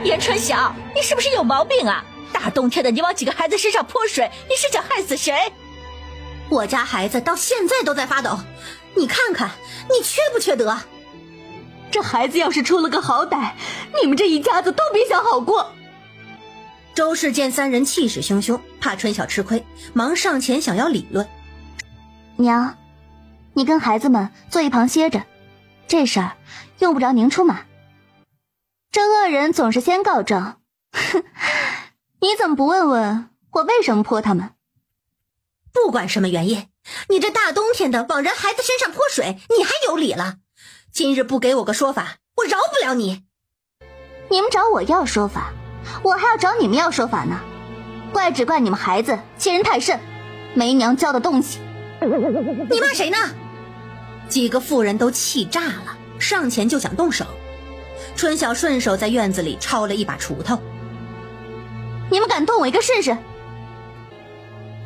严春晓，你是不是有毛病啊？大冬天的，你往几个孩子身上泼水，你是想害死谁？我家孩子到现在都在发抖，你看看，你缺不缺德？这孩子要是出了个好歹，你们这一家子都别想好过。周氏见3人气势汹汹，怕春晓吃亏，忙上前想要理论。娘，你跟孩子们坐一旁歇着，这事儿用不着您出马。这恶人总是先告状，哼，你怎么不问问我为什么泼他们？不管什么原因，你这大冬天的往人孩子身上泼水，你还有理了？今日不给我个说法，我饶不了你。你们找我要说法，我还要找你们要说法呢。怪只怪你们孩子欺人太甚，没娘教的东西。你骂谁呢？几个妇人都气炸了，上前就想动手。春晓顺手在院子里抄了一把锄头。你们敢动我一个试试？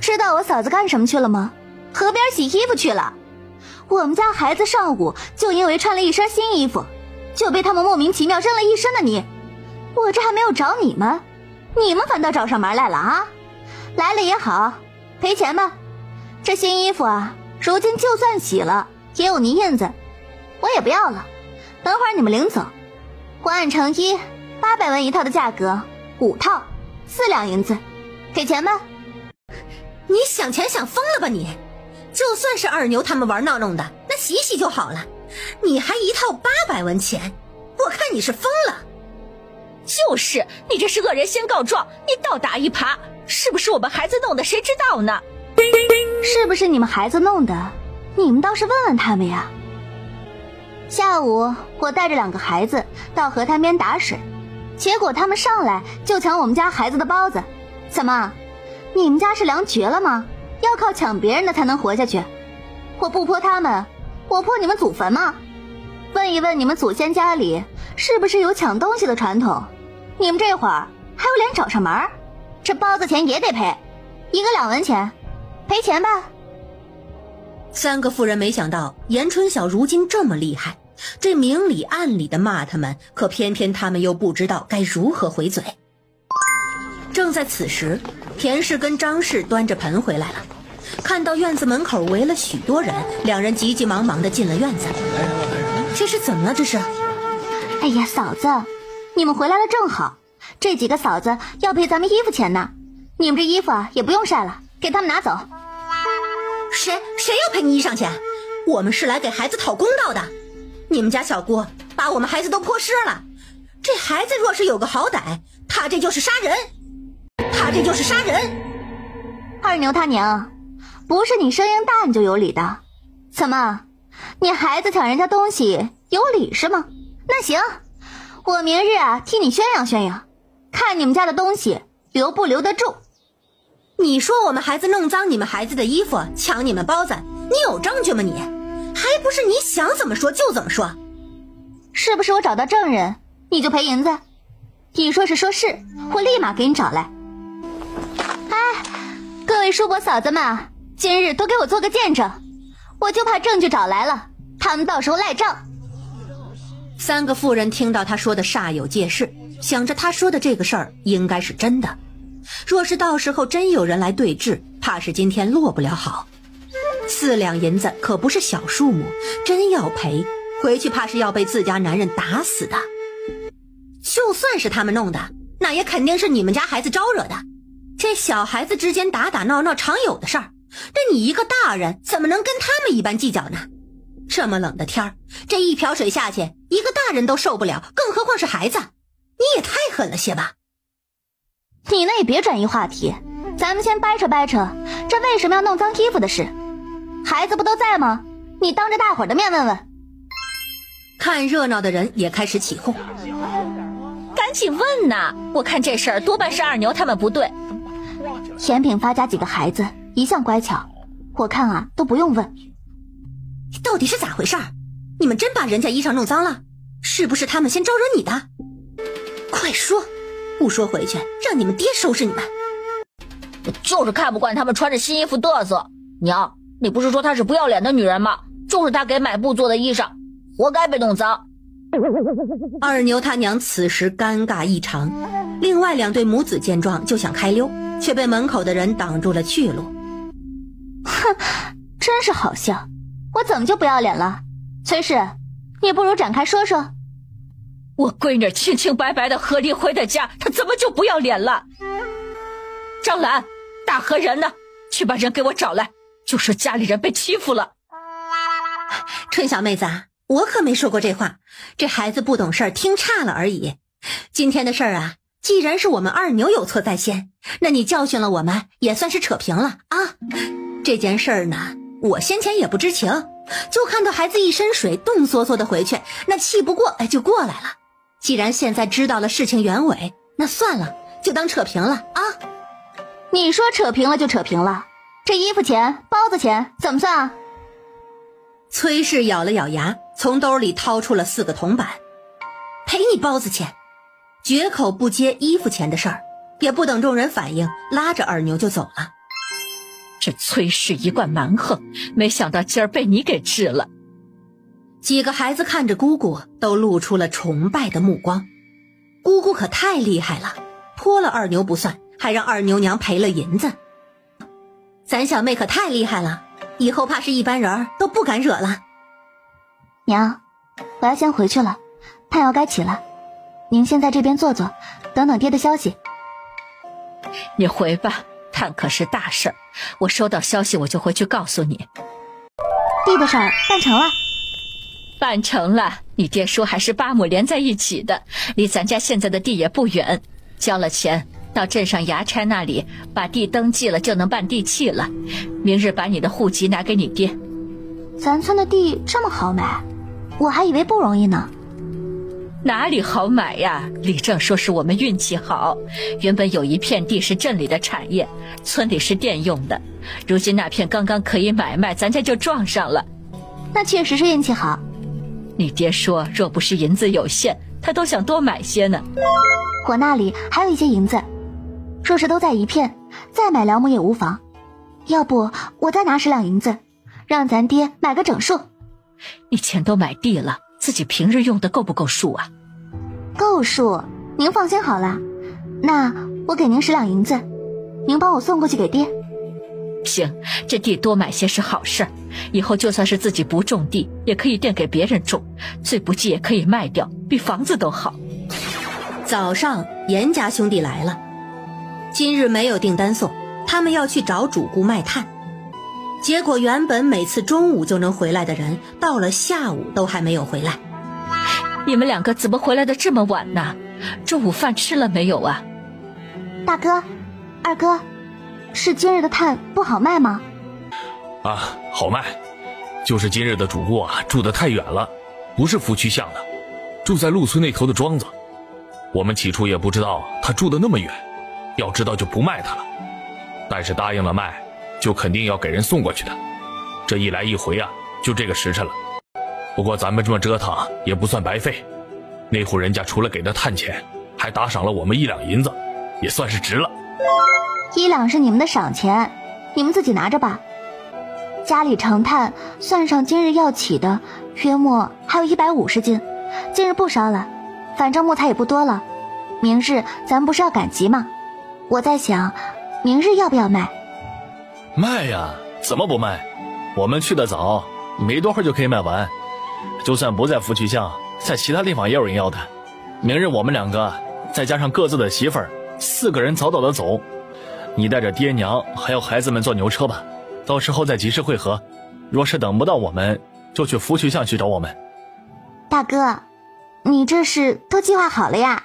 知道我嫂子干什么去了吗？河边洗衣服去了。我们家孩子上午就因为穿了一身新衣服，就被他们莫名其妙扔了一身的泥。我这还没有找你们，你们反倒找上门来了啊！来了也好，赔钱吧。这新衣服啊，如今就算洗了也有泥印子，我也不要了。等会儿你们领走，我按成衣800文一套的价格，5套4两银子，给钱吧。你想钱想疯了吧你？就算是二牛他们玩闹弄的，那洗洗就好了，你还一套800文钱，我看你是疯了。就是你这是恶人先告状，你倒打一耙，是不是我们孩子弄的谁知道呢？是不是你们孩子弄的，你们倒是问问他们呀。下午我带着2个孩子到河滩边打水，结果他们上来就抢我们家孩子的包子。怎么，你们家是粮绝了吗？要靠抢别人的才能活下去？我不泼他们，我泼你们祖坟吗？问一问你们祖先家里是不是有抢东西的传统？你们这会儿还有脸找上门？这包子钱也得赔，一个2文钱，赔钱吧。3个妇人没想到严春晓如今这么厉害，这明里暗里的骂他们，可偏偏他们又不知道该如何回嘴。正在此时，田氏跟张氏端着盆回来了，看到院子门口围了许多人，两人急急忙忙地进了院子。这是怎么了？这是？哎呀，嫂子，你们回来了正好，这几个嫂子要赔咱们衣服钱呢。你们这衣服啊也不用晒了，给他们拿走。谁要赔你衣裳钱？我们是来给孩子讨公道的。你们家小姑把我们孩子都泼湿了，这孩子若是有个好歹，他这就是杀人，他这就是杀人。二牛他娘，不是你声音大你就有理的。怎么，你孩子抢人家东西有理是吗？那行，我明日啊替你宣扬宣扬，看你们家的东西留不留得住。你说我们孩子弄脏你们孩子的衣服，抢你们包子，你有证据吗你？还不是你想怎么说就怎么说？是不是我找到证人你就赔银子？你说是说是，我立马给你找来。哎，各位叔伯嫂子们，今日都给我做个见证，我就怕证据找来了，他们到时候赖账。3个妇人听到他说的煞有介事，想着他说的这个事儿应该是真的，若是到时候真有人来对质，怕是今天落不了好。4两银子可不是小数目，真要赔，回去怕是要被自家男人打死的。就算是他们弄的，那也肯定是你们家孩子招惹的。这小孩子之间打打闹闹常有的事儿，那你一个大人怎么能跟他们一般计较呢？这么冷的天儿，这一瓢水下去，一个大人都受不了，更何况是孩子？你也太狠了些吧。你那也别转移话题，咱们先掰扯掰扯这为什么要弄脏衣服的事。孩子不都在吗？你当着大伙儿的面问问。看热闹的人也开始起哄，赶紧问呐！我看这事儿多半是二牛他们不对。严炳发家几个孩子一向乖巧，我看啊都不用问。到底是咋回事？你们真把人家衣裳弄脏了？是不是他们先招惹你的？快说，不说回去让你们爹收拾你们。我就是看不惯他们穿着新衣服嘚瑟。娘，你不是说她是不要脸的女人吗？就是她给买布做的衣裳，活该被弄脏。二牛他娘此时尴尬异常，另外2对母子见状就想开溜，却被门口的人挡住了去路。哼，真是好笑，我怎么就不要脸了？崔氏，你不如展开说说。我闺女清清白白的和离回的家，她怎么就不要脸了？张兰，大河人呢？去把人给我找来，就说家里人被欺负了。春晓妹子，我可没说过这话，这孩子不懂事儿，听差了而已。今天的事儿啊，既然是我们二牛有错在先，那你教训了我们，也算是扯平了啊。这件事儿呢，我先前也不知情，就看到孩子一身水，冻缩缩的回去，那气不过，就过来了。既然现在知道了事情原委，那算了，就当扯平了啊。你说扯平了就扯平了，这衣服钱、包子钱怎么算啊？崔氏咬了咬牙，从兜里掏出了4个铜板，赔你包子钱，绝口不接衣服钱的事儿，也不等众人反应，拉着二牛就走了。这崔氏一贯蛮横，没想到今儿被你给治了。几个孩子看着姑姑，都露出了崇拜的目光。姑姑可太厉害了，泼了二牛不算，还让二牛娘赔了银子。咱小妹可太厉害了，以后怕是一般人都不敢惹了。娘，我要先回去了，太阳该起了，您先在这边坐坐，等等爹的消息。你回吧，探可是大事儿，我收到消息我就回去告诉你。地的事儿办成了。办成了，你爹说还是8亩连在一起的，离咱家现在的地也不远，交了钱到镇上衙差那里把地登记了就能办地契了，明日把你的户籍拿给你爹。咱村的地这么好买，我还以为不容易呢。哪里好买呀？李正说是我们运气好，原本有一片地是镇里的产业，村里是店用的，如今那片刚刚可以买卖，咱家就撞上了。那确实是运气好。你爹说若不是银子有限，他都想多买些呢。我那里还有一些银子，若是都在一片，再买2亩也无妨。要不我再拿10两银子，让咱爹买个整数。你钱都买地了，自己平日用的够不够数啊？够数，您放心好了。那我给您10两银子，您帮我送过去给爹。行，这地多买些是好事儿，以后就算是自己不种地，也可以垫给别人种，最不济也可以卖掉，比房子都好。早上严家兄弟来了，今日没有订单送，他们要去找主顾卖炭。结果原本每次中午就能回来的人，到了下午都还没有回来。你们2个怎么回来的这么晚呢？中午饭吃了没有啊？大哥、二哥，是今日的炭不好卖吗？啊，好卖，就是今日的主顾住得太远了，不是福渠巷的，住在陆村那头的庄子。我们起初也不知道他住得那么远，要知道就不卖他了，但是答应了卖，就肯定要给人送过去的。这一来一回就这个时辰了。不过咱们这么折腾也不算白费，那户人家除了给的炭钱，还打赏了我们1两银子，也算是值了。1两是你们的赏钱，你们自己拿着吧。家里成炭算上今日要起的，约莫还有150斤，今日不烧了，反正木材也不多了。明日咱不是要赶集吗？我在想，明日要不要卖？卖呀，怎么不卖？我们去的早，没多会儿就可以卖完。就算不在福渠巷，在其他地方也有人要的。明日我们2个再加上各自的媳妇儿，4个人早早的走。你带着爹娘还有孩子们坐牛车吧，到时候在集市会合。若是等不到我们，就去福渠巷去找我们。大哥，你这是都计划好了呀？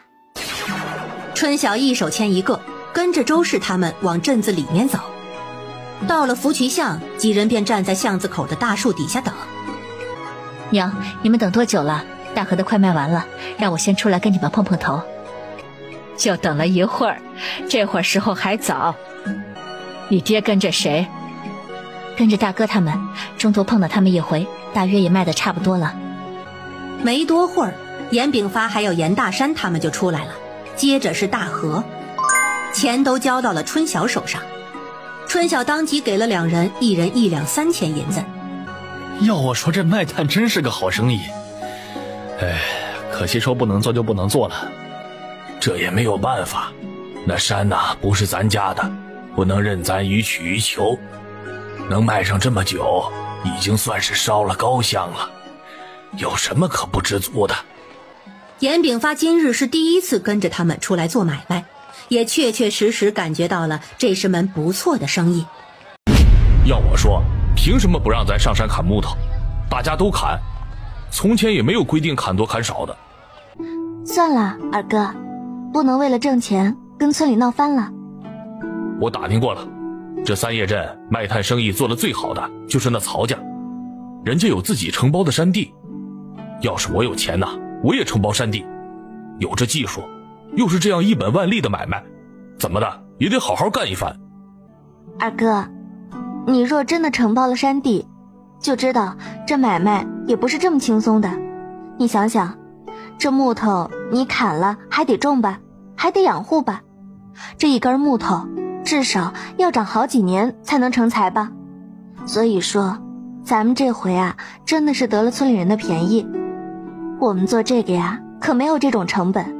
春晓一手牵一个，跟着周氏他们往镇子里面走。到了福渠巷，几人便站在巷子口的大树底下等。娘，你们等多久了？大河的快卖完了，让我先出来跟你们碰碰头。就等了一会儿，这会儿时候还早。你爹跟着谁？跟着大哥他们，中途碰到他们一回，大约也卖得差不多了。没多会儿，严炳发还有严大山他们就出来了，接着是大河，钱都交到了春晓手上。春晓当即给了2人1人1两3钱银子。要我说，这卖炭真是个好生意。哎，可惜说不能做就不能做了。这也没有办法，那山不是咱家的，不能任咱予取予求。能卖上这么久，已经算是烧了高香了，有什么可不知足的？严炳发今日是第一次跟着他们出来做买卖，也确确实实感觉到了这是门不错的生意。要我说，凭什么不让咱上山砍木头？大家都砍，从前也没有规定砍多砍少的。算了，二哥，不能为了挣钱跟村里闹翻了。我打听过了，这三叶镇卖炭生意做得最好的就是那曹家，人家有自己承包的山地。要是我有钱呐，我也承包山地，有这技术，又是这样一本万利的买卖，怎么的也得好好干一番。二哥，你若真的承包了山地，就知道这买卖也不是这么轻松的。你想想，这木头你砍了还得种吧，还得养护吧，这一根木头至少要长好几年才能成材吧。所以说咱们这回啊，真的是得了村里人的便宜。我们做这个呀，可没有这种成本，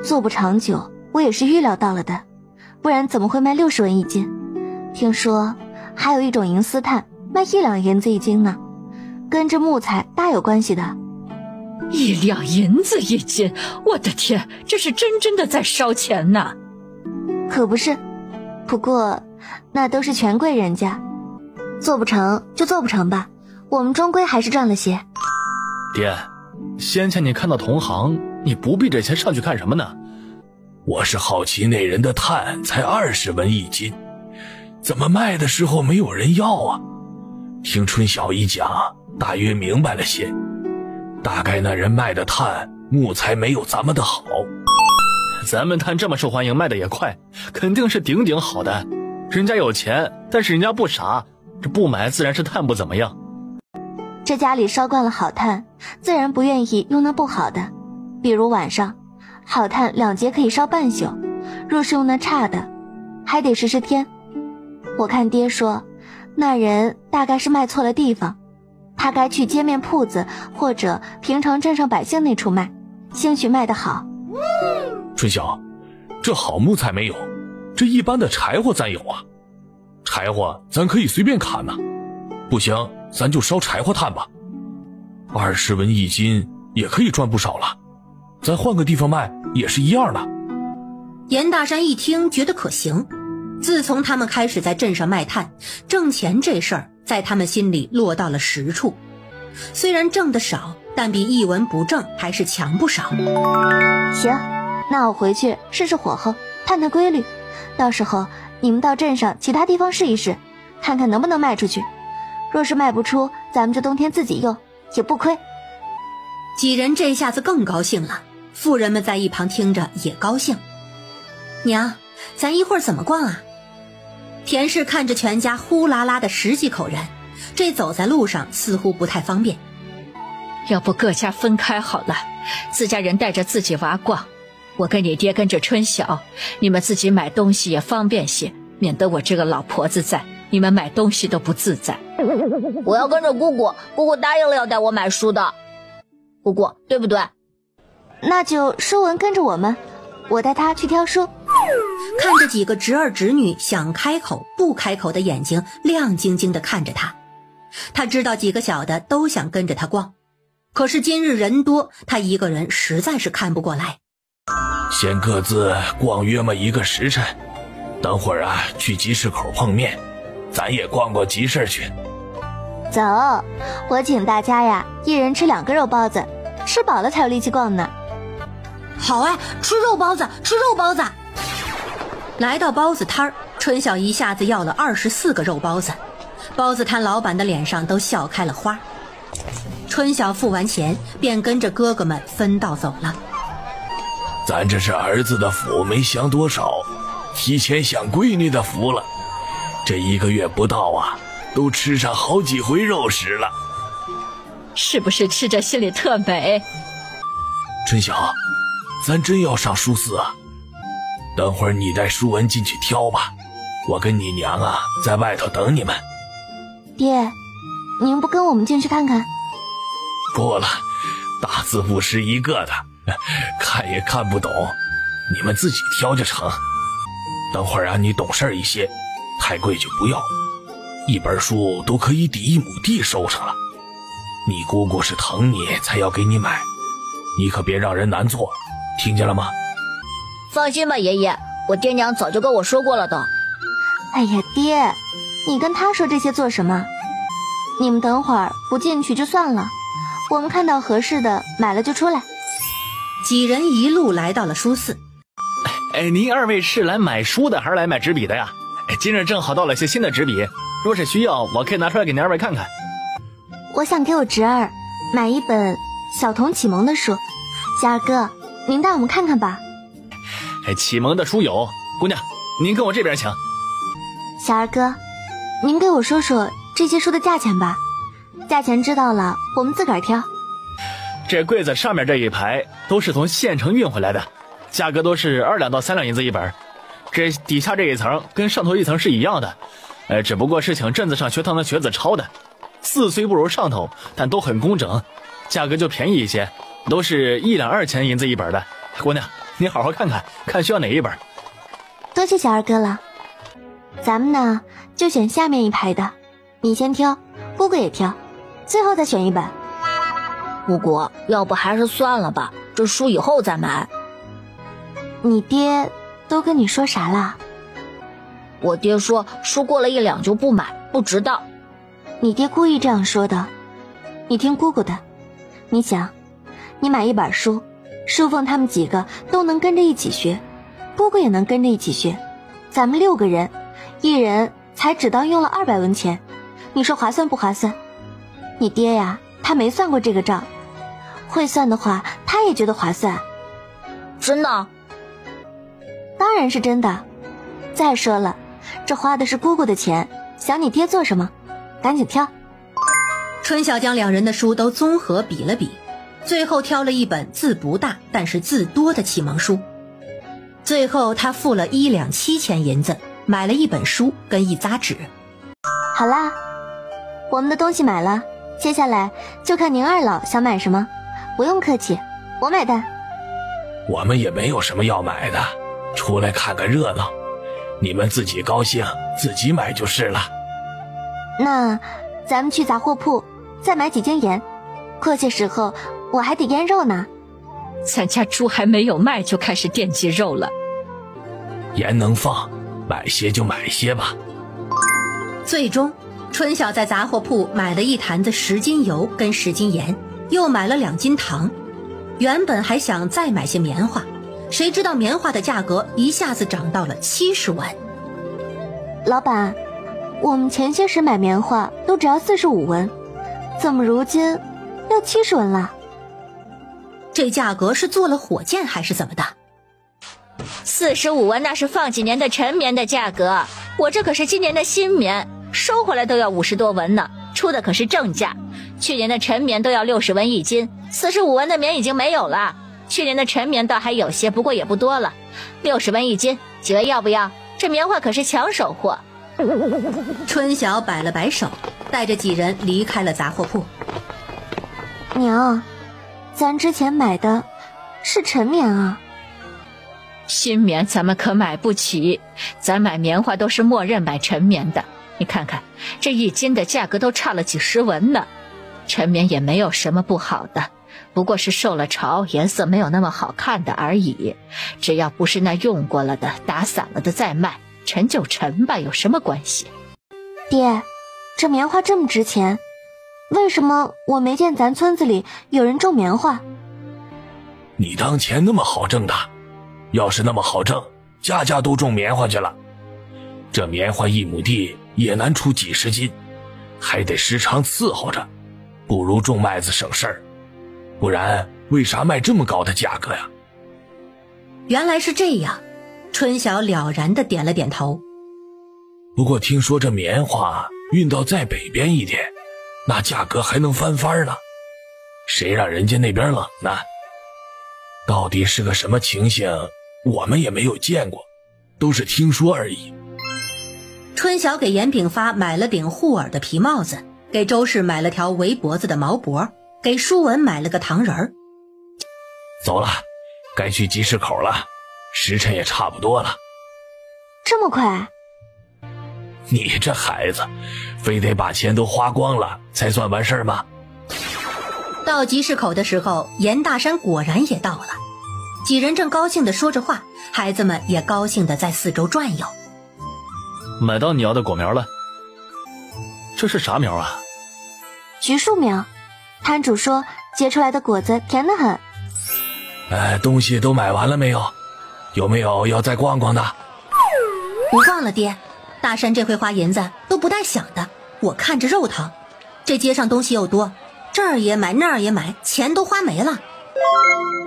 做不长久，我也是预料到了的，不然怎么会卖60文一斤？听说还有一种银丝炭卖1两银子一斤呢，跟这木材大有关系的。1两银子一斤，我的天，这是真的在烧钱呐！可不是，不过那都是权贵人家，做不成就做不成吧，我们终归还是赚了些。爹，先前你看到同行，你不必这钱上去干什么呢？我是好奇那人的炭才20文一斤，怎么卖的时候没有人要啊？听春晓一讲，大约明白了些，大概那人卖的炭木材没有咱们的好。咱们炭这么受欢迎，卖的也快，肯定是顶顶好的。人家有钱，但是人家不傻，这不买自然是炭不怎么样。这家里烧惯了好炭，自然不愿意用那不好的。比如晚上，好炭2节可以烧半宿，若是用那差的，还得10天。我看爹说，那人大概是卖错了地方，他该去街面铺子或者平常镇上百姓那处卖，兴许卖得好。春晓，这好木材没有，这一般的柴火咱有啊。柴火咱可以随便砍呐，不行咱就烧柴火炭吧。20文一斤也可以赚不少了，咱换个地方卖也是一样的。严大山一听觉得可行，自从他们开始在镇上卖炭挣钱这事儿，在他们心里落到了实处。虽然挣得少，但比一文不挣还是强不少。行，那我回去试试火候，探探规律，到时候你们到镇上其他地方试一试，看看能不能卖出去。若是卖不出，咱们就冬天自己用，也不亏。几人这下子更高兴了，妇人们在一旁听着也高兴。娘，咱一会儿怎么逛啊？田氏看着全家呼啦啦的10几口人，这走在路上似乎不太方便。要不各家分开好了，自家人带着自己娃逛，我跟你爹跟着春晓，你们自己买东西也方便些，免得我这个老婆子在，你们买东西都不自在。我要跟着姑姑，姑姑答应了要带我买书的，姑姑对不对？那就书文跟着我们，我带他去挑书。看着几个侄儿侄女想开口不开口的眼睛亮晶晶地看着他，他知道几个小的都想跟着他逛，可是今日人多，他一个人实在是看不过来。先各自逛约么1个时辰，等会儿啊去集市口碰面，咱也逛逛集市去。走，我请大家呀一人吃2个肉包子，吃饱了才有力气逛呢。好啊，吃肉包子，吃肉包子。来到包子摊儿，春晓一下子要了24个肉包子，包子摊老板的脸上都笑开了花。春晓付完钱，便跟着哥哥们分道走了。咱这是儿子的福没享多少，提前享闺女的福了。这1个月不到啊，都吃上好几回肉食了。是不是吃着心里特美？春晓，咱真要上书寺啊？等会儿你带书文进去挑吧，我跟你娘啊在外头等你们。爹，您不跟我们进去看看？不了，大字不识一个的，看也看不懂，你们自己挑就成。等会儿啊你懂事一些，太贵就不要，1本书都可以抵1亩地收成了。你姑姑是疼你才要给你买，你可别让人难做，听见了吗？放心吧爷爷，我爹娘早就跟我说过了的。哎呀爹，你跟他说这些做什么？你们等会儿不进去就算了，我们看到合适的买了就出来。几人一路来到了书肆。您二位是来买书的还是来买纸笔的呀？今日正好到了些新的纸笔，若是需要，我可以拿出来给您二位看看。我想给我侄儿买一本小童启蒙的书，小二哥，您带我们看看吧。启蒙的书有，姑娘，您跟我这边请。小二哥，您给我说说这些书的价钱吧，价钱知道了，我们自个儿挑。这柜子上面这一排都是从县城运回来的，价格都是2两到3两银子一本。这底下这一层跟上头一层是一样的，只不过是请镇子上学堂的学子抄的，字虽不如上头，但都很工整，价格就便宜一些，都是1两2钱银子一本的。姑娘，你好好看看，看需要哪一本。多谢小二哥了。咱们呢就选下面一排的，你先挑，姑姑也挑，最后再选一本。姑姑，要不还是算了吧，这书以后再买。你爹都跟你说啥了？我爹说书过了1两就不买，不值当。你爹故意这样说的，你听姑姑的。你想，你买一本书，淑凤他们几个都能跟着一起学，姑姑也能跟着一起学，咱们6个人，一人才只当用了200文钱，你说划算不划算？你爹呀，他没算过这个账，会算的话他也觉得划算。真的？当然是真的。再说了，这花的是姑姑的钱，想你爹做什么？赶紧挑。春晓将2人的书都综合比了比，最后挑了一本字不大但是字多的启蒙书。最后他付了1两7钱银子，买了一本书跟一扎纸。好啦，我们的东西买了，接下来就看您二老想买什么。不用客气，我买单。我们也没有什么要买的，出来看个热闹，你们自己高兴自己买就是了。那咱们去杂货铺再买几斤盐，过些时候我还得腌肉呢。咱家猪还没有卖就开始惦记肉了。盐能放，买些就买些吧。最终春晓在杂货铺买了1坛子10斤油跟10斤盐，又买了2斤糖。原本还想再买些棉花，谁知道棉花的价格一下子涨到了70文。老板，我们前些时买棉花都只要45文，怎么如今要70文了？这价格是做了火箭还是怎么的？45文那是放几年的陈棉的价格，我这可是今年的新棉，收回来都要50多文呢，出的可是正价。去年的陈棉都要60文一斤，45文的棉已经没有了。去年的陈棉倒还有些，不过也不多了，60文一斤，几位要不要？这棉花可是抢手货。春晓摆了摆手，带着几人离开了杂货铺。娘，咱之前买的是陈棉啊。新棉咱们可买不起，咱买棉花都是默认买陈棉的。你看看这1斤的价格都差了几十文呢。陈棉也没有什么不好的，不过是受了潮，颜色没有那么好看的而已。只要不是那用过了的打散了的再卖，陈就陈吧，有什么关系？爹，这棉花这么值钱，为什么我没见咱村子里有人种棉花？你当钱那么好挣的？要是那么好挣，家家都种棉花去了。这棉花1亩地也难出几十斤，还得时常伺候着，不如种麦子省事儿。不然为啥卖这么高的价格呀？原来是这样，春晓了然地点了点头。不过听说这棉花运到再北边一点，那价格还能翻番呢。谁让人家那边冷呢？到底是个什么情形，我们也没有见过，都是听说而已。春晓给严炳发买了顶护耳的皮帽子，给周氏买了条围脖子的毛脖，给舒文买了个糖人儿。走了，该去集市口了，时辰也差不多了。这么快？你这孩子，非得把钱都花光了才算完事儿吗？到集市口的时候，严大山果然也到了。几人正高兴地说着话，孩子们也高兴地在四周转悠。买到你要的果苗了。这是啥苗啊？橘树苗，摊主说结出来的果子甜得很。东西都买完了没有？有没有要再逛逛的？不逛了爹，大山这回花银子都不带想的，我看着肉疼。这街上东西又多，这儿也买那儿也买，钱都花没了。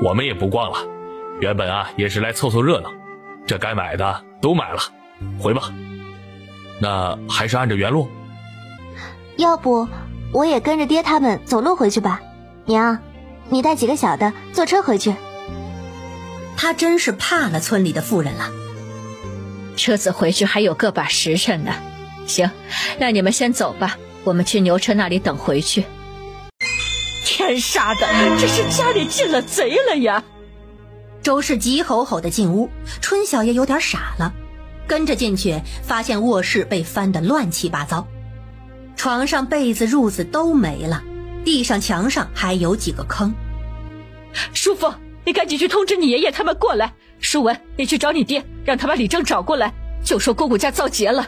我们也不逛了，原本也是来凑凑热闹，这该买的都买了，回吧。那还是按着原路？要不我也跟着爹他们走路回去吧。娘，你带几个小的坐车回去。他真是怕了村里的妇人了。车子回去还有个把时辰呢。行，那你们先走吧，我们去牛车那里等回去。天杀的，这是家里进了贼了呀！周氏急吼吼的进屋，春晓也有点傻了，跟着进去，发现卧室被翻得乱七八糟，床上被子褥子都没了，地上墙上还有几个坑。叔父，你赶紧去通知你爷爷他们过来。舒文，你去找你爹，让他把李正找过来，就说姑姑家遭劫了。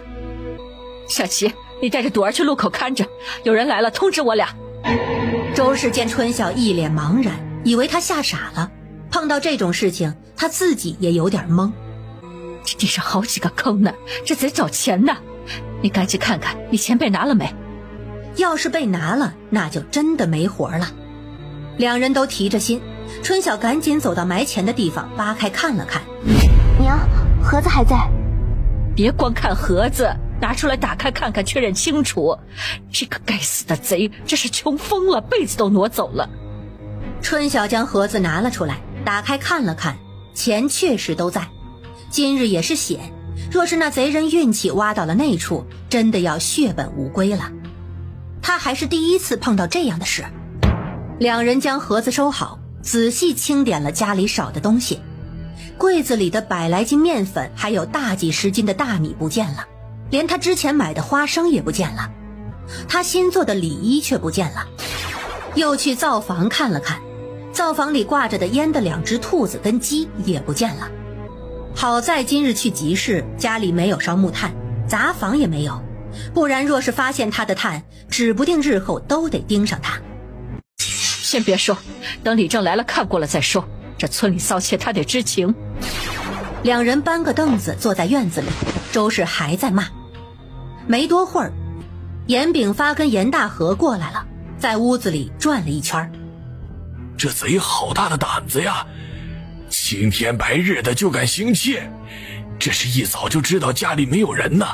小琪，你带着朵儿去路口看着，有人来了通知我俩。周氏见春晓一脸茫然，以为他吓傻了，碰到这种事情他自己也有点懵。这地上好几个坑呢，这贼找钱呢，你赶紧看看你钱被拿了没。要是被拿了，那就真的没活了。两人都提着心，春晓赶紧走到埋钱的地方，扒开看了看。娘，盒子还在。别光看盒子，拿出来打开看看，确认清楚。这个该死的贼这是穷疯了，被子都挪走了。春晓将盒子拿了出来，打开看了看，钱确实都在。今日也是险，若是那贼人运气挖到了那处，真的要血本无归了。他还是第一次碰到这样的事。两人将盒子收好，仔细清点了家里少的东西。柜子里的100来斤面粉还有大几十斤的大米不见了，连他之前买的花生也不见了，他新做的里衣却不见了。又去灶房看了看，灶房里挂着的腌的2只兔子跟鸡也不见了。好在今日去集市，家里没有烧木炭，杂房也没有，不然若是发现他的炭，指不定日后都得盯上他。先别说，等李正来了看过了再说，这村里骚气他得知情。两人搬个凳子坐在院子里，周氏还在骂。没多会儿，严炳发跟严大河过来了，在屋子里转了一圈。这贼好大的胆子呀，青天白日的就敢行窃，这是一早就知道家里没有人呢。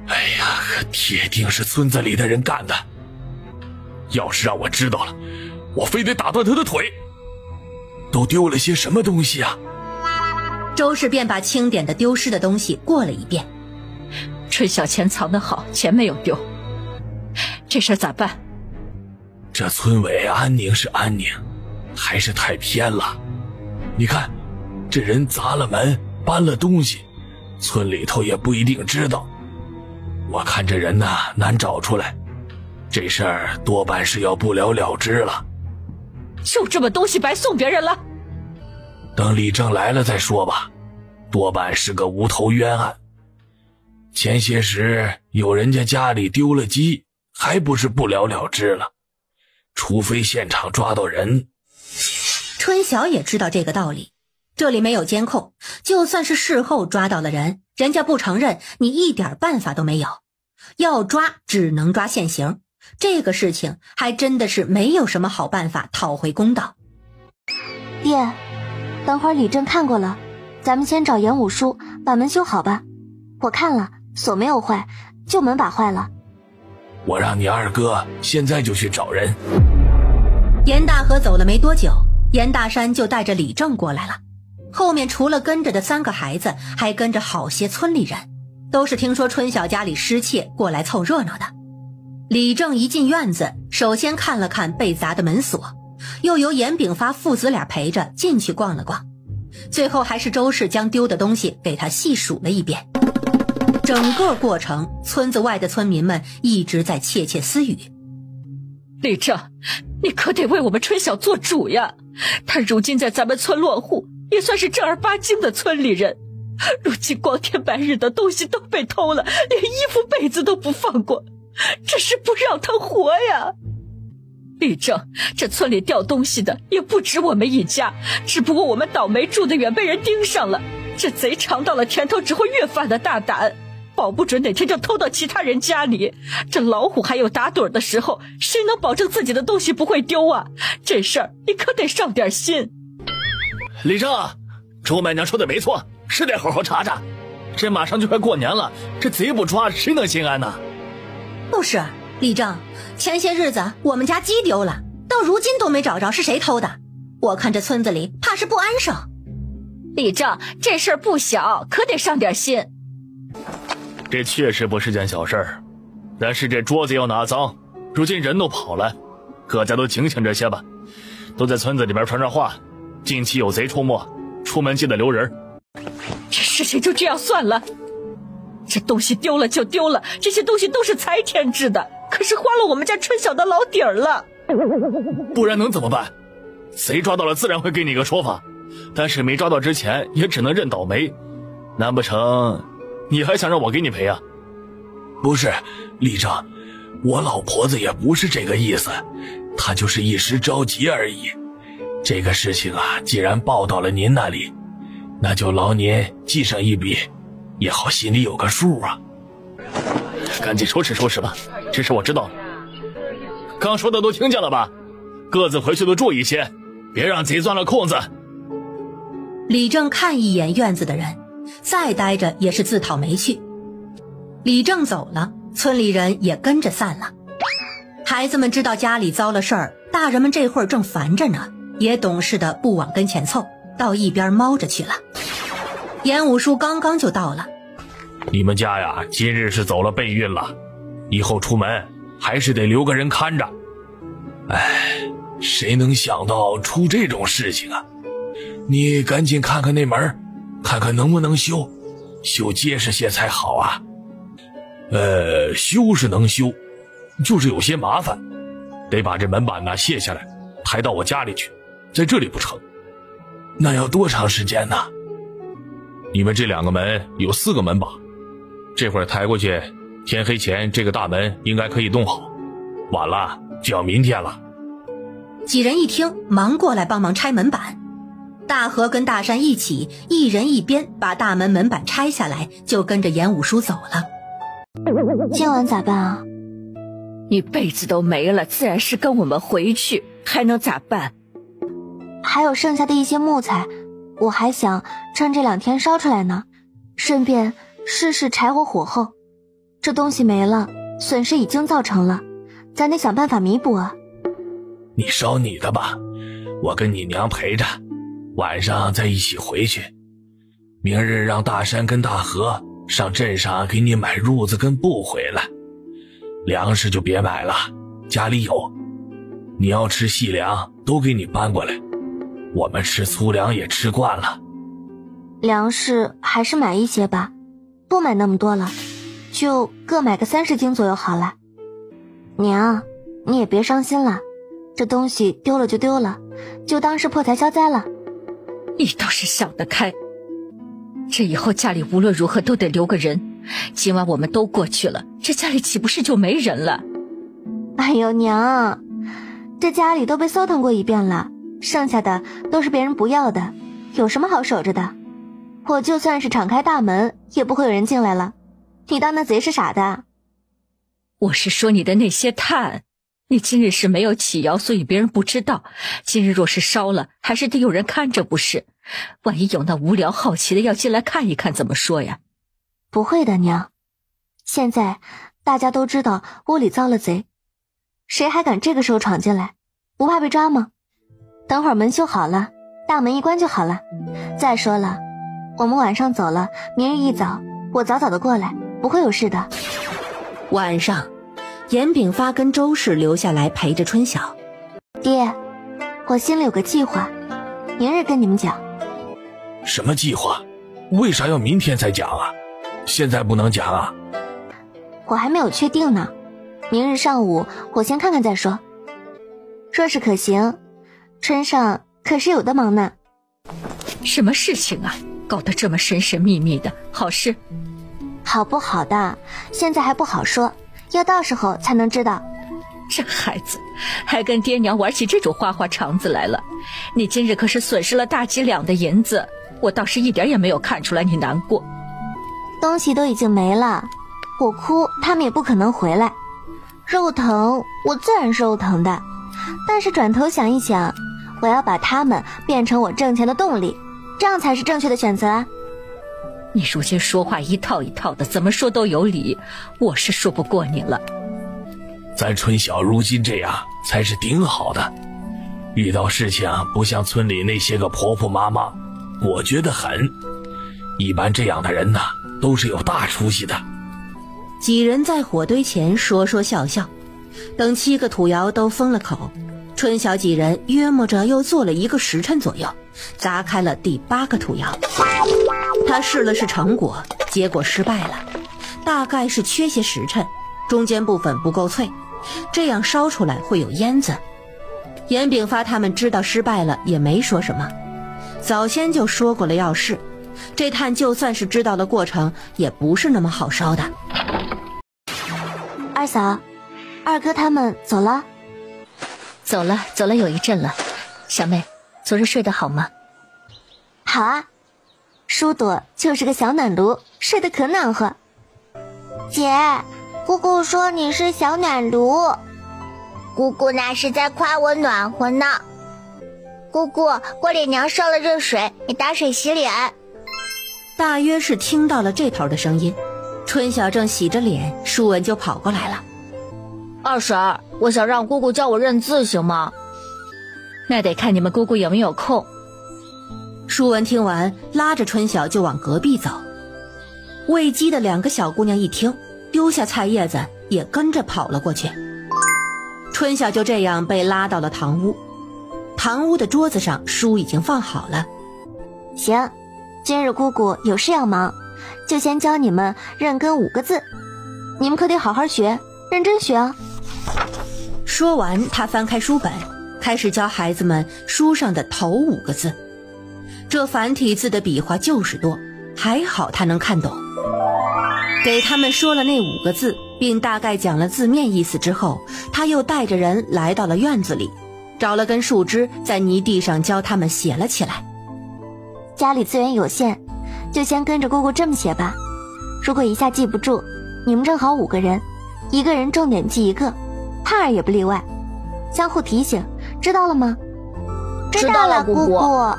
哎呀，铁定是村子里的人干的。要是让我知道了，我非得打断他的腿。都丢了些什么东西啊？周氏便把清点的丢失的东西过了一遍。春晓钱藏得好，钱没有丢，这事咋办？这村委安宁是安宁，还是太偏了。你看，这人砸了门，搬了东西，村里头也不一定知道。我看这人难找出来，这事儿多半是要不了了之了。就这么东西白送别人了？等李正来了再说吧，多半是个无头冤案。前些时有人家家里丢了鸡，还不是不了了之了，除非现场抓到人。春晓也知道这个道理，这里没有监控，就算是事后抓到了人，人家不承认，你一点办法都没有。要抓只能抓现行，这个事情还真的是没有什么好办法讨回公道。爹，等会儿李正看过了，咱们先找严武叔把门修好吧。我看了，锁没有坏，就门把坏了。我让你二哥现在就去找人。严大河走了没多久，严大山就带着李正过来了，后面除了跟着的3个孩子，还跟着好些村里人，都是听说春晓家里失窃过来凑热闹的。李正一进院子，首先看了看被砸的门锁，又由严炳发父子俩陪着进去逛了逛，最后还是周氏将丢的东西给他细数了一遍。整个过程，村子外的村民们一直在窃窃私语。李正，你可得为我们春晓做主呀！他如今在咱们村落户，也算是正儿八经的村里人。如今光天白日的东西都被偷了，连衣服被子都不放过，这是不让他活呀！李正，这村里掉东西的也不止我们一家，只不过我们倒霉住得远，被人盯上了。这贼尝到了甜头，只会越发的大胆，保不准哪天就偷到其他人家里。这老虎还有打盹的时候，谁能保证自己的东西不会丢啊？这事儿你可得上点心。李正，周麦娘说的没错，是得好好查查。这马上就快过年了，这贼不抓谁能心安呢？不是，李正，前些日子我们家鸡丢了，到如今都没找着是谁偷的。我看这村子里怕是不安生。李正，这事儿不小，可得上点心。这确实不是件小事儿，但是这桌子要拿脏，如今人都跑了，各家都警醒这些吧，都在村子里边传话，近期有贼出没，出门记得留人。这事情就这样算了，这东西丢了就丢了，这些东西都是才添置的，可是花了我们家春晓的老底儿了。不然能怎么办？贼抓到了自然会给你个说法，但是没抓到之前也只能认倒霉。难不成你还想让我给你赔啊？不是，李正，我老婆子也不是这个意思，她就是一时着急而已。这个事情啊，既然报到了您那里，那就劳您记上一笔，也好心里有个数啊。赶紧收拾收拾吧，这事我知道了。刚说的都听见了吧？各自回去都注意些，别让贼钻了空子。李正看一眼院子的人，再待着也是自讨没趣。李正走了，村里人也跟着散了。孩子们知道家里遭了事儿，大人们这会儿正烦着呢，也懂事的不往跟前凑，到一边猫着去了。严武叔刚刚就到了。你们家呀，今日是走了备孕了，以后出门还是得留个人看着。哎，谁能想到出这种事情啊？你赶紧看看那门，看看能不能修结实些才好啊。修是能修，就是有些麻烦，得把这门板呢卸下来，抬到我家里去，在这里不成。那要多长时间呢？你们这2个门有4个门把，这会儿抬过去，天黑前这个大门应该可以动好，晚了就要明天了。几人一听，忙过来帮忙拆门板。大河跟大山一起，一人一边把大门门板拆下来，就跟着严武叔走了。今晚咋办啊？你被子都没了，自然是跟我们回去，还能咋办？还有剩下的一些木材，我还想趁这2天烧出来呢，顺便试试柴火火候。这东西没了，损失已经造成了，咱得想办法弥补啊。你烧你的吧，我跟你娘陪着，晚上再一起回去。明日让大山跟大河上镇上给你买褥子跟布回来，粮食就别买了，家里有。你要吃细粮都给你搬过来，我们吃粗粮也吃惯了。粮食还是买一些吧，不买那么多了，就各买个30斤左右好了。娘，你也别伤心了，这东西丢了就丢了，就当是破财消灾了。你倒是想得开，这以后家里无论如何都得留个人，今晚我们都过去了，这家里岂不是就没人了？哎呦娘，这家里都被搜腾过一遍了，剩下的都是别人不要的，有什么好守着的？我就算是敞开大门，也不会有人进来了。你当那贼是傻的？我是说你的那些炭，你今日是没有起窑，所以别人不知道，今日若是烧了，还是得有人看着不是？万一有那无聊好奇的要进来看一看，怎么说呀？不会的，娘，现在大家都知道屋里遭了贼，谁还敢这个时候闯进来？不怕被抓吗？等会儿门修好了，大门一关就好了。再说了，我们晚上走了，明日一早我早早的过来，不会有事的。晚上严炳发跟周氏留下来陪着春晓。爹，我心里有个计划，明日跟你们讲。什么计划？为啥要明天再讲啊？现在不能讲啊？我还没有确定呢，明日上午我先看看再说。若是可行，春上可是有的忙呢。什么事情啊？搞得这么神神秘秘的，好事？好不好的，现在还不好说，要到时候才能知道。这孩子还跟爹娘玩起这种花花肠子来了。你今日可是损失了大几两的银子，我倒是一点也没有看出来你难过。东西都已经没了，我哭他们也不可能回来。肉疼我自然是肉疼的，但是转头想一想，我要把他们变成我挣钱的动力，这样才是正确的选择啊。你如今说话一套一套的，怎么说都有理，我是说不过你了。咱春晓如今这样才是顶好的，遇到事情不像村里那些个婆婆妈妈果决得很，一般这样的人呐，都是有大出息的。几人在火堆前说说笑笑，等7个土窑都封了口，春晓几人约摸着又做了1个时辰左右，砸开了第8个土窑。他试了试成果，结果失败了，大概是缺些时辰，中间部分不够脆，这样烧出来会有烟子。严炳发他们知道失败了也没说什么，早先就说过了要试，这炭就算是知道了过程，也不是那么好烧的。二嫂，二哥他们走了？走了有一阵了。小妹，昨日睡得好吗？好啊，舒朵就是个小暖炉，睡得可暖和。姐，姑姑说你是小暖炉。姑姑那是在夸我暖和呢。姑姑，郭脸娘烧了热水，你打水洗脸。大约是听到了这头的声音，春晓正洗着脸，舒文就跑过来了。二婶，我想让姑姑教我认字行吗？那得看你们姑姑有没有空。舒文听完，拉着春晓就往隔壁走。喂鸡的2个小姑娘一听，丢下菜叶子也跟着跑了过去。春晓就这样被拉到了堂屋。堂屋的桌子上书已经放好了。行，今日姑姑有事要忙，就先教你们认根5个字，你们可得好好学，认真学啊。说完，他翻开书本，开始教孩子们书上的头5个字。这繁体字的笔画就是多，还好他能看懂。给他们说了那5个字，并大概讲了字面意思之后，他又带着人来到了院子里，找了根树枝，在泥地上教他们写了起来。家里资源有限，就先跟着姑姑这么写吧。如果一下记不住，你们正好5个人，1个人重点记1个，盼儿也不例外，相互提醒，知道了吗？知道了，姑姑。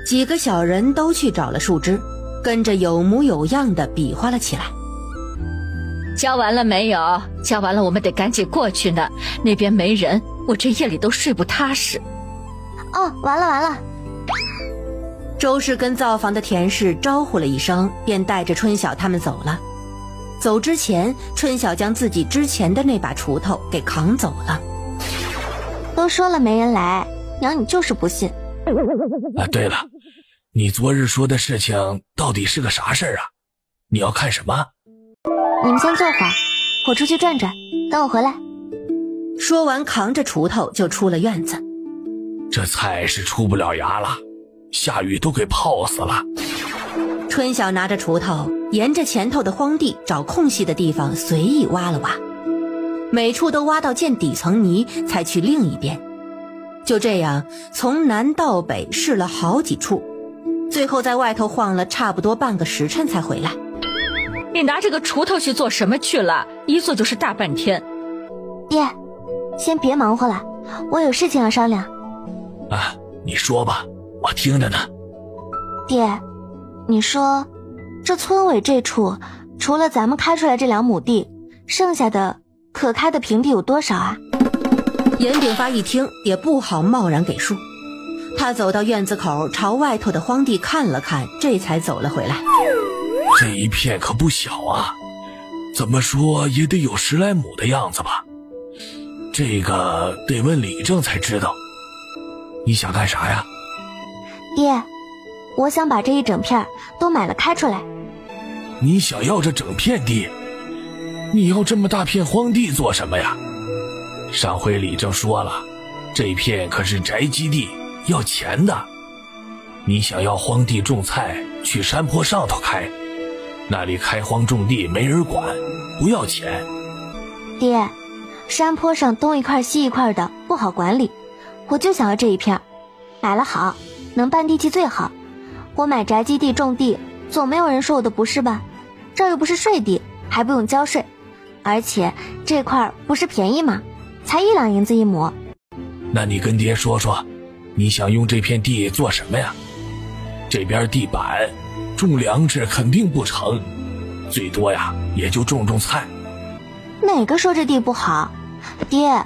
几个小人都去找了树枝，跟着有模有样的比划了起来。教完了没有？教完了，我们得赶紧过去呢。那边没人，我这夜里都睡不踏实。哦，完了。周氏跟灶房的田氏招呼了一声，便带着春晓他们走了。走之前，春晓将自己之前的那把锄头给扛走了。都说了没人来，娘你就是不信。对了，你昨日说的事情到底是个啥事儿啊？你要看什么？你们先坐会儿，我出去转转，等我回来。说完，扛着锄头就出了院子。这菜是出不了芽了，下雨都给泡死了。春晓拿着锄头，沿着前头的荒地找空隙的地方随意挖了挖，每处都挖到见底层泥，才去另一边。就这样从南到北试了好几处，最后在外头晃了差不多半个时辰才回来。你拿这个锄头去做什么去了？一坐就是大半天。爹，先别忙活了，我有事情要商量。啊，你说吧，我听着呢。爹，你说这村尾这处除了咱们开出来这2亩地，剩下的可开的平地有多少啊？严炳发一听也不好贸然给数，他走到院子口，朝外头的荒地看了看，这才走了回来。这一片可不小啊，怎么说也得有10来亩的样子吧。这个得问李正才知道。你想干啥呀？爹，我想把这一整片都买了开出来。你想要这整片地？你要这么大片荒地做什么呀？上回李正说了，这片可是宅基地，要钱的。你想要荒地种菜，去山坡上头开，那里开荒种地没人管，不要钱。爹，山坡上东一块西一块的，不好管理。我就想要这一片，买了好，能办地契最好。我买宅基地种地，总没有人说我的不是吧？这又不是税地，还不用交税，而且这块不是便宜吗？才1两银子一亩。那你跟爹说说，你想用这片地做什么呀？这边地板种粮食肯定不成，最多呀也就种菜。哪个说这地不好？爹，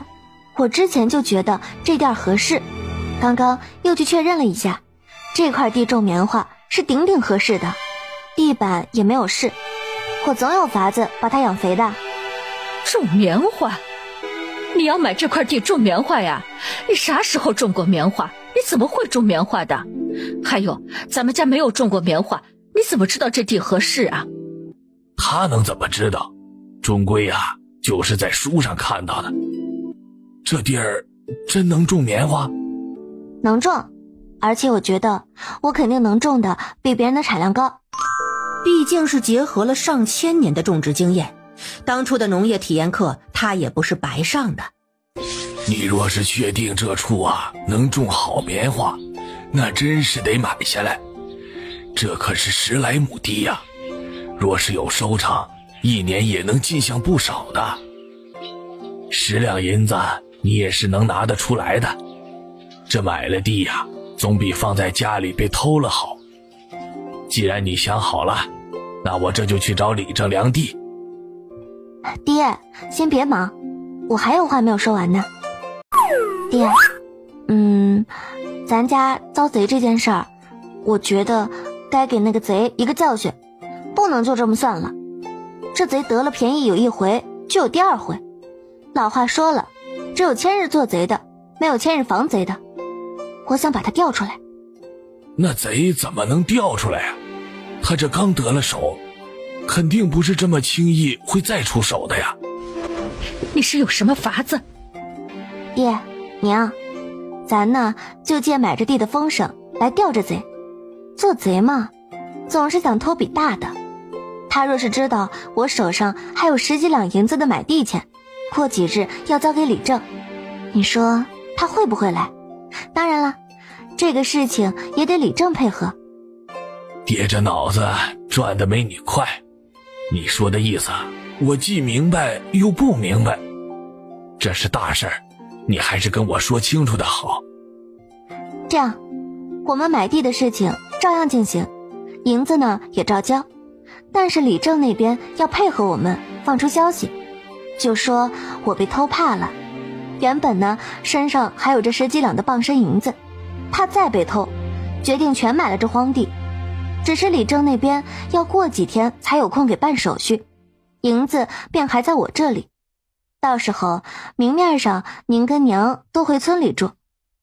我之前就觉得这地儿合适，刚刚又去确认了一下，这块地种棉花是顶顶合适的，地板也没有事，我总有法子把它养肥的。种棉花？你要买这块地种棉花呀？你啥时候种过棉花？你怎么会种棉花的？还有，咱们家没有种过棉花，你怎么知道这地合适啊？他能怎么知道？终归啊，就是在书上看到的。这地儿真能种棉花？能种，而且我觉得我肯定能种的比别人的产量高。毕竟是结合了上千年的种植经验，当初的农业体验课他也不是白上的。你若是确定这处啊能种好棉花，那真是得买下来。这可是10来亩地呀，若是有收成，一年也能进项不少的。10两银子你也是能拿得出来的。这买了地呀，总比放在家里被偷了好。既然你想好了，那我这就去找李正量地。爹，先别忙，我还有话没有说完呢。爹，咱家遭贼这件事儿，我觉得该给那个贼一个教训，不能就这么算了。这贼得了便宜有一回，就有第二回。老话说了，只有千日做贼的，没有千日防贼的。我想把他调出来。那贼怎么能调出来啊？他这刚得了手，肯定不是这么轻易会再出手的呀。你是有什么法子？爹娘，咱呢就借买着地的风声来调这贼。做贼嘛，总是想偷笔大的。他若是知道我手上还有10几两银子的买地钱，过几日要交给李正，你说他会不会来？当然了，这个事情也得李正配合。爹这脑子转得没你快，你说的意思我既明白又不明白。这是大事儿，你还是跟我说清楚的好。这样，我们买地的事情照样进行，银子呢也照交，但是李正那边要配合我们放出消息，就说我被偷怕了，原本呢身上还有这10几两的傍身银子，怕再被偷，决定全买了这荒地。只是李正那边要过几天才有空给办手续，银子便还在我这里。到时候明面上您跟娘都回村里住，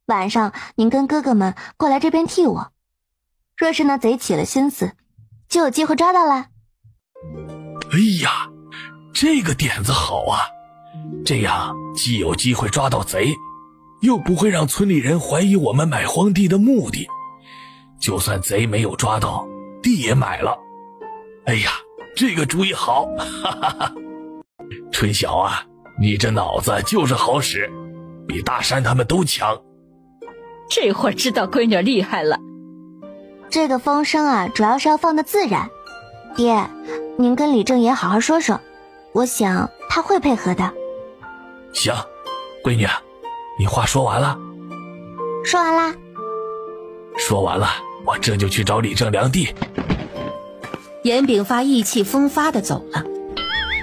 晚上您跟哥哥们过来这边替我。若是那贼起了心思，就有机会抓到了。哎呀，这个点子好啊！这样既有机会抓到贼，又不会让村里人怀疑我们买荒地的目的。就算贼没有抓到，地也买了。哎呀，这个主意好，哈哈哈！春晓啊，你这脑子就是好使，比大山他们都强。这会儿知道闺女厉害了。这个风声啊，主要是要放得自然。爹，您跟李正爷好好说说，我想他会配合的。行，闺女，你话说完了？说完啦。说完了，我这就去找李正量地。严炳发意气风发地走了。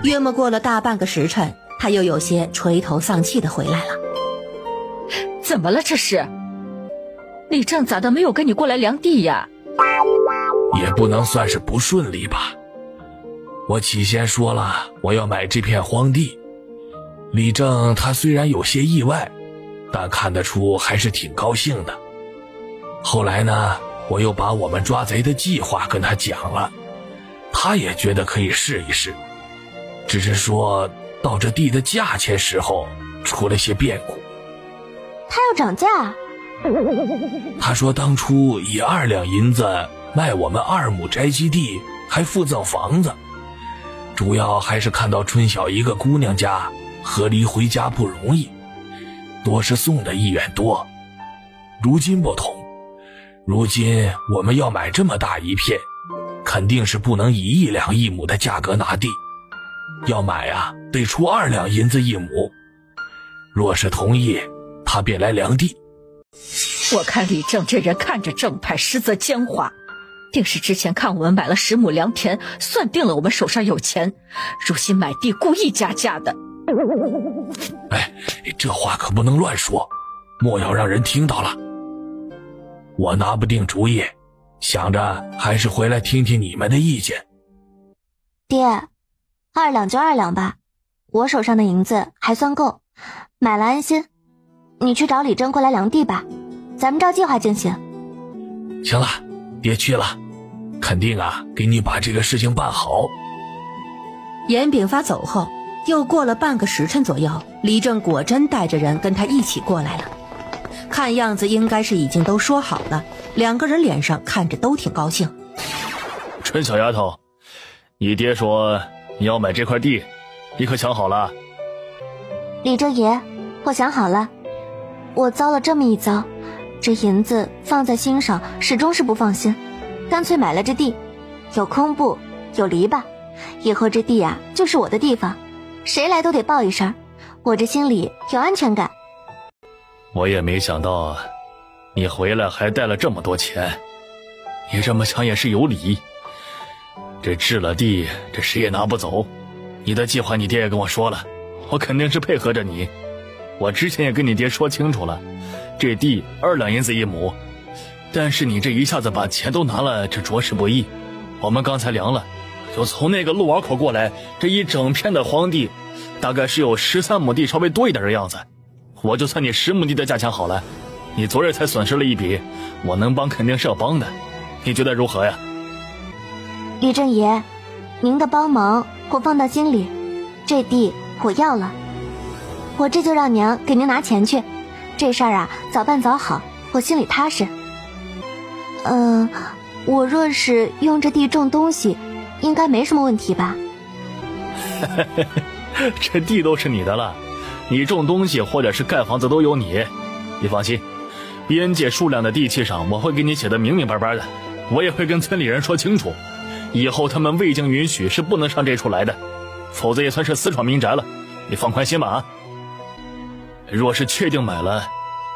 约莫过了大半个时辰，他又有些垂头丧气地回来了。怎么了这是？李正咋的没有跟你过来量地呀？也不能算是不顺利吧。我起先说了我要买这片荒地，李正他虽然有些意外，但看得出还是挺高兴的。后来呢，我又把我们抓贼的计划跟他讲了，他也觉得可以试一试，只是说到这地的价钱时候出了些变故。他要涨价？他说当初以2两银子卖我们2亩宅基地，还附赠房子，主要还是看到春晓一个姑娘家和离回家不容易，多是送的1元多。如今不同，如今我们要买这么大一片，肯定是不能以1两1亩的价格拿地，要买啊，得出2两银子1亩。若是同意，他便来量地。我看李正这人看着正派，实则奸猾，定是之前看我们买了10亩良田，算定了我们手上有钱，如今买地故意加价的。哎，这话可不能乱说，莫要让人听到了。我拿不定主意，想着还是回来听听你们的意见。爹，2两就2两吧，我手上的银子还算够，买了安心。你去找李正过来量地吧，咱们照计划进行。行了，别去了，肯定啊给你把这个事情办好。严炳发走后，又过了半个时辰左右，李正果真带着人跟他一起过来了。看样子应该是已经都说好了，2个人脸上看着都挺高兴。春小丫头，你爹说你要买这块地，你可想好了？李正爷，我想好了。我遭了这么一遭，这银子放在心上始终是不放心，干脆买了这地，有空布，有篱笆，以后这地啊就是我的地方，谁来都得报一声，我这心里有安全感。我也没想到你回来还带了这么多钱，你这么想也是有理。这置了地，这谁也拿不走。你的计划你爹也跟我说了，我肯定是配合着你。我之前也跟你爹说清楚了，这地2两银子1亩，但是你这一下子把钱都拿了，这着实不易。我们刚才量了，就从那个路网口过来，这一整片的荒地，大概是有13亩地稍微多一点的样子。我就算你10亩地的价钱好了，你昨日才损失了一笔，我能帮肯定是要帮的，你觉得如何呀？李正爷，您的帮忙我放到心里，这地我要了，我这就让娘给您拿钱去，这事儿啊早办早好，我心里踏实。我若是用这地种东西，应该没什么问题吧？这地都是你的了，你种东西或者是盖房子都有你。你放心，边界数量的地契上我会给你写得明明白白的，我也会跟村里人说清楚，以后他们未经允许是不能上这处来的，否则也算是私闯民宅了。你放宽心吧啊！若是确定买了，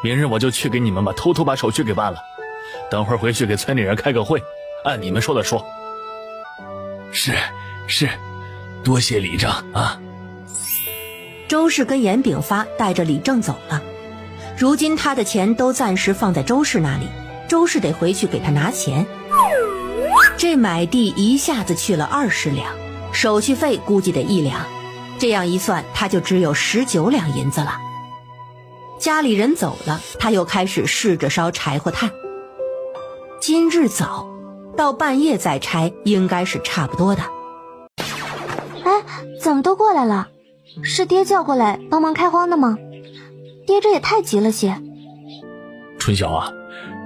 明日我就去给你们偷偷把手续给办了，等会儿回去给村里人开个会，按你们说的说。是，多谢李正啊。周氏跟严炳发带着李正走了，如今他的钱都暂时放在周氏那里，周氏得回去给他拿钱。这买地一下子去了20两，手续费估计得1两，这样一算他就只有19两银子了。家里人走了，他又开始试着烧柴火炭。今日早，到半夜再拆应该是差不多的。哎，怎么都过来了？是爹叫过来帮忙开荒的吗？爹这也太急了些。春晓啊，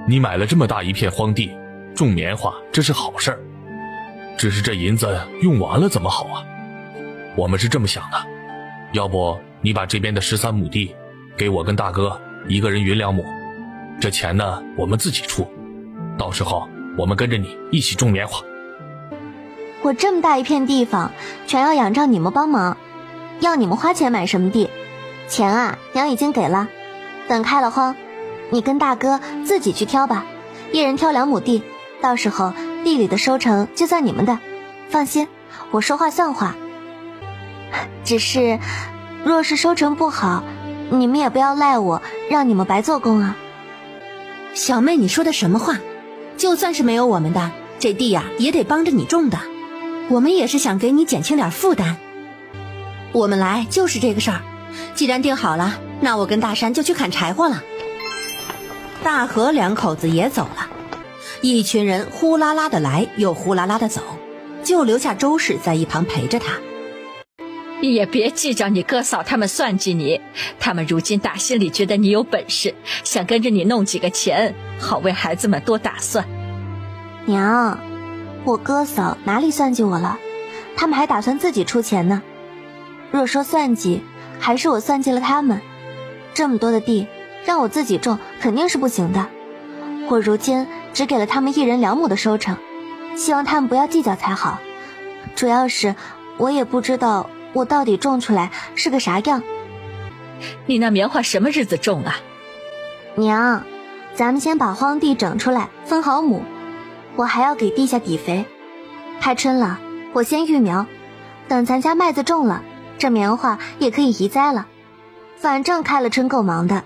你买了这么大一片荒地，种棉花，这是好事儿。只是这银子用完了怎么好啊？我们是这么想的，要不你把这边的13亩地给我跟大哥一个人匀2亩，这钱呢我们自己出，到时候我们跟着你一起种棉花。我这么大一片地方全要仰仗你们帮忙，要你们花钱买什么地？钱啊娘已经给了，等开了荒，你跟大哥自己去挑吧，一人挑2亩地，到时候地里的收成就算你们的，放心，我说话算话。只是若是收成不好，你们也不要赖我，让你们白做工啊。小妹，你说的什么话？就算是没有我们的，这地呀也得帮着你种的，我们也是想给你减轻点负担。我们来就是这个事儿，既然定好了，那我跟大山就去砍柴火了。大河2口子也走了，一群人呼啦啦的来，又呼啦啦的走，就留下周氏在一旁陪着他。你也别计较你哥嫂他们算计你，他们如今打心里觉得你有本事，想跟着你弄几个钱，好为孩子们多打算。娘，我哥嫂哪里算计我了，他们还打算自己出钱呢。若说算计，还是我算计了他们？这么多的地让我自己种肯定是不行的，我如今只给了他们1人2亩的收成，希望他们不要计较才好。主要是我也不知道我到底种出来是个啥样。你那棉花什么日子种啊？娘，咱们先把荒地整出来，分好亩，我还要给地下底肥。开春了，我先育苗，等咱家麦子种了，这棉花也可以移栽了。反正开了春够忙的。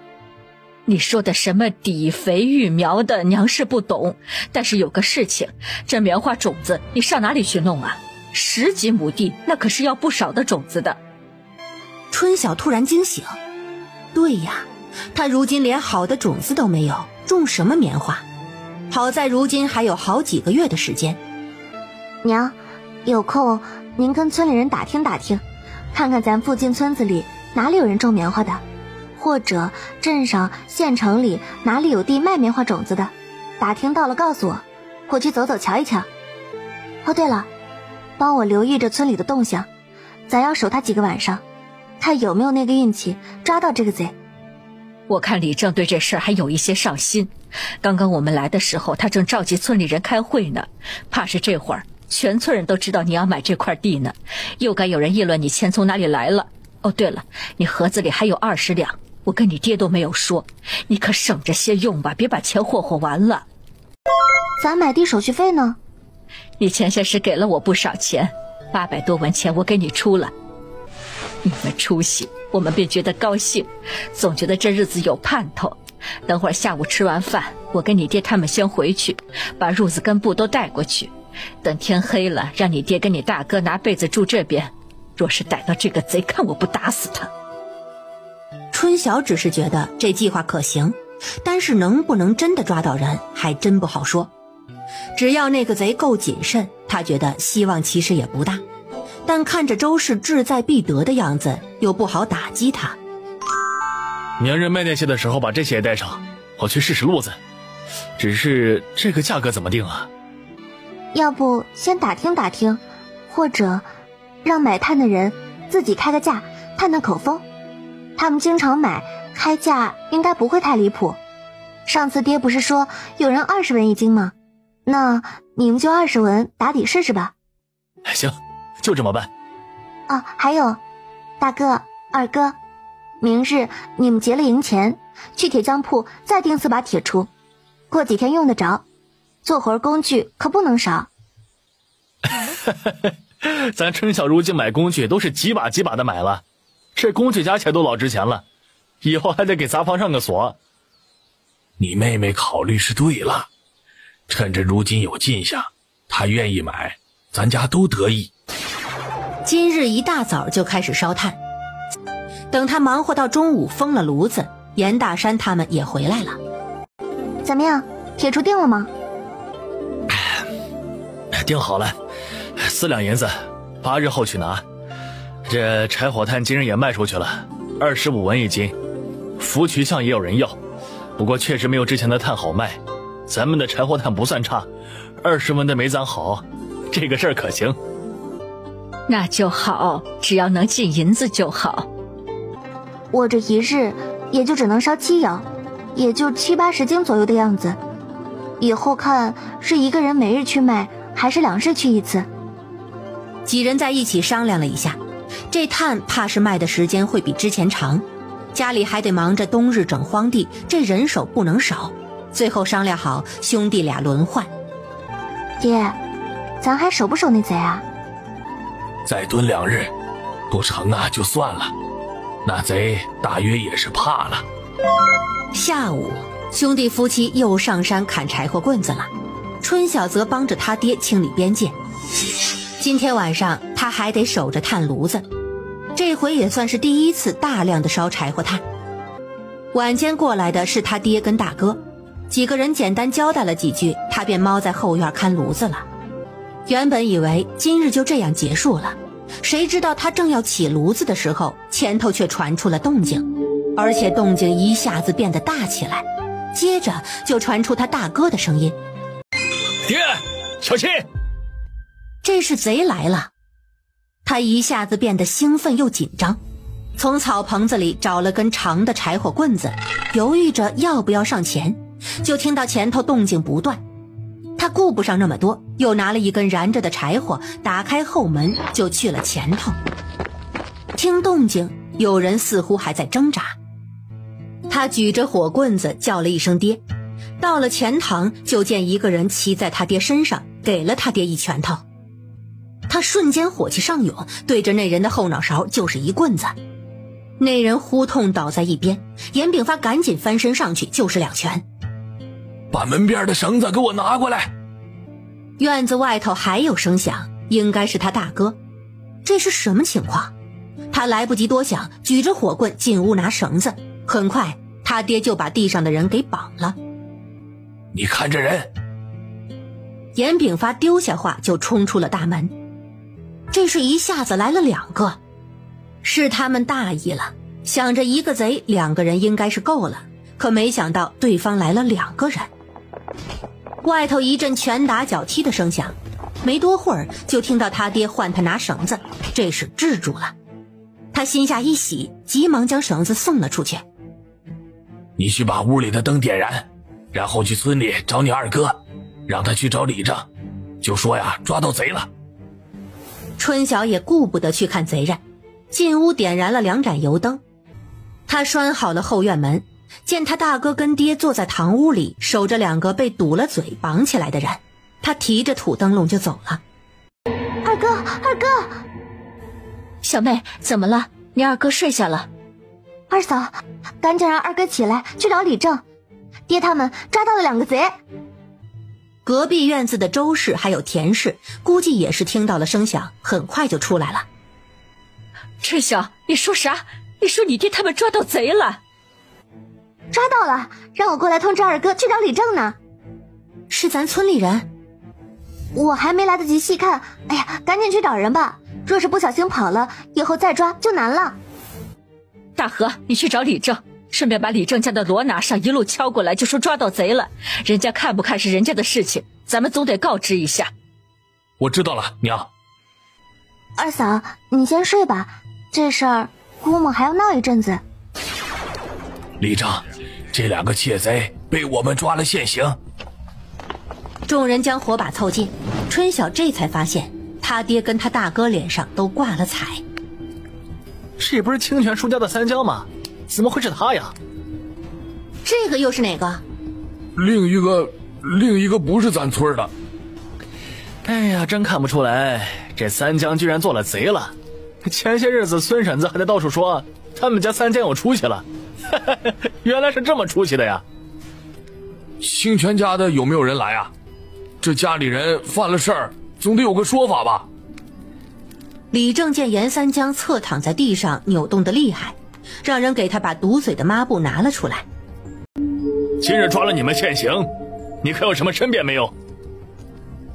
你说的什么底肥育苗的，娘是不懂。但是有个事情，这棉花种子你上哪里去弄啊？10几亩地，那可是要不少的种子的。春晓突然惊醒，对呀，他如今连好的种子都没有，种什么棉花？好在如今还有好几个月的时间。娘，有空您跟村里人打听打听，看看咱附近村子里哪里有人种棉花的，或者镇上县城里哪里有地卖棉花种子的，打听到了告诉我，我去走走瞧一瞧。哦对了，帮我留意着村里的动向，咱要守他几个晚上，看有没有那个运气抓到这个贼。我看李正对这事儿还有一些上心，刚刚我们来的时候他正召集村里人开会呢，怕是这会儿全村人都知道你要买这块地呢，又该有人议论你钱从哪里来了。哦对了，你盒子里还有20两，我跟你爹都没有说，你可省着些用吧，别把钱霍霍完了。咱买地手续费呢？你前些时给了我不少钱，800多文钱我给你出了。你们出息，我们便觉得高兴，总觉得这日子有盼头。等会儿下午吃完饭，我跟你爹他们先回去，把褥子跟布都带过去，等天黑了，让你爹跟你大哥拿被子住这边。若是逮到这个贼，看我不打死他。春晓只是觉得这计划可行，但是能不能真的抓到人还真不好说。只要那个贼够谨慎，他觉得希望其实也不大，但看着周氏志在必得的样子，又不好打击他。明日卖那些的时候把这些也带上，我去试试路子。只是这个价格怎么定啊？要不先打听打听，或者让买炭的人自己开个价，探探口风。他们经常买，开价应该不会太离谱。上次爹不是说有人20文1斤吗？那你们就20文打底试试吧。行，就这么办。啊，还有，大哥、二哥，明日你们结了营钱，去铁匠铺再订4把铁锄，过几天用得着。做活工具可不能少。咱春晓如今买工具都是几把几把的买了，这工具加起来都老值钱了，以后还得给杂房上个锁。你妹妹考虑是对了，趁着如今有进项，她愿意买，咱家都得意。今日一大早就开始烧炭，等他忙活到中午封了炉子，严大山他们也回来了。怎么样，铁锄定了吗？定好了，4两银子，8日后去拿。这柴火炭今日也卖出去了，25文1斤。福渠巷也有人要，不过确实没有之前的炭好卖。咱们的柴火炭不算差，20文的没咱好，这个事儿可行。那就好，只要能进银子就好。我这一日也就只能烧7窑，也就70、80斤左右的样子。以后看是一个人每日去卖，还是2日去一次。几人在一起商量了一下，这炭怕是卖的时间会比之前长，家里还得忙着冬日整荒地，这人手不能少。最后商量好，兄弟俩轮换。爹，咱还守不守那贼啊？再蹲2日，不成啊就算了，那贼大约也是怕了。下午，兄弟夫妻又上山砍柴火棍子了，春晓则帮着他爹清理边界。今天晚上他还得守着炭炉子，这回也算是第一次大量的烧柴火炭。晚间过来的是他爹跟大哥，几个人简单交代了几句，他便猫在后院看炉子了。原本以为今日就这样结束了，谁知道他正要起炉子的时候，前头却传出了动静，而且动静一下子变得大起来，接着就传出他大哥的声音：爹，小心！这是贼来了。他一下子变得兴奋又紧张，从草棚子里找了根长的柴火棍子，犹豫着要不要上前，就听到前头动静不断。他顾不上那么多，又拿了一根燃着的柴火，打开后门就去了前头。听动静，有人似乎还在挣扎。他举着火棍子叫了一声爹，到了前堂就见一个人骑在他爹身上，给了他爹一拳头。他瞬间火气上涌，对着那人的后脑勺就是一棍子。那人呼痛倒在一边，严炳发赶紧翻身上去就是2拳。把门边的绳子给我拿过来。院子外头还有声响，应该是他大哥。这是什么情况？他来不及多想，举着火棍进屋拿绳子。很快他爹就把地上的人给绑了。你看这人。严炳发丢下话就冲出了大门。这是一下子来了2个，是他们大意了，想着一个贼2个人应该是够了，可没想到对方来了2个人。外头一阵拳打脚踢的声响，没多会儿就听到他爹唤他拿绳子，这时制住了。他心下一喜，急忙将绳子送了出去。你去把屋里的灯点燃，然后去村里找你二哥，让他去找李正，就说呀抓到贼了。春晓也顾不得去看贼人，进屋点燃了2盏油灯。他拴好了后院门，见他大哥跟爹坐在堂屋里，守着2个被堵了嘴绑起来的人，他提着土灯笼就走了。二哥，二哥！小妹，怎么了？你二哥睡下了？二嫂，赶紧让二哥起来去找李正，爹他们抓到了2个贼。隔壁院子的周氏还有田氏估计也是听到了声响，很快就出来了。春晓，你说啥？你说你爹他们抓到贼了？抓到了，让我过来通知二哥去找李正呢。是咱村里人？我还没来得及细看，哎呀，赶紧去找人吧，若是不小心跑了，以后再抓就难了。大河，你去找李正，顺便把李正家的锣拿上，一路敲过来，就说抓到贼了。人家看不看是人家的事情，咱们总得告知一下。我知道了，娘。二嫂，你先睡吧，这事儿估摸还要闹一阵子。李正，这2个窃贼被我们抓了现行。众人将火把凑近，春晓这才发现他爹跟他大哥脸上都挂了彩。这不是清泉输家的三江吗？怎么会是他呀？这个又是哪个？另一个不是咱村的。哎呀，真看不出来，这三江居然做了贼了。前些日子孙婶子还在到处说他们家三江有出息了，原来是这么出息的呀。清泉家的有没有人来啊？这家里人犯了事儿，总得有个说法吧。李正见严三江侧躺在地上扭动得厉害，让人给他把堵嘴的抹布拿了出来。今日抓了你们现行，你可有什么申辩没有？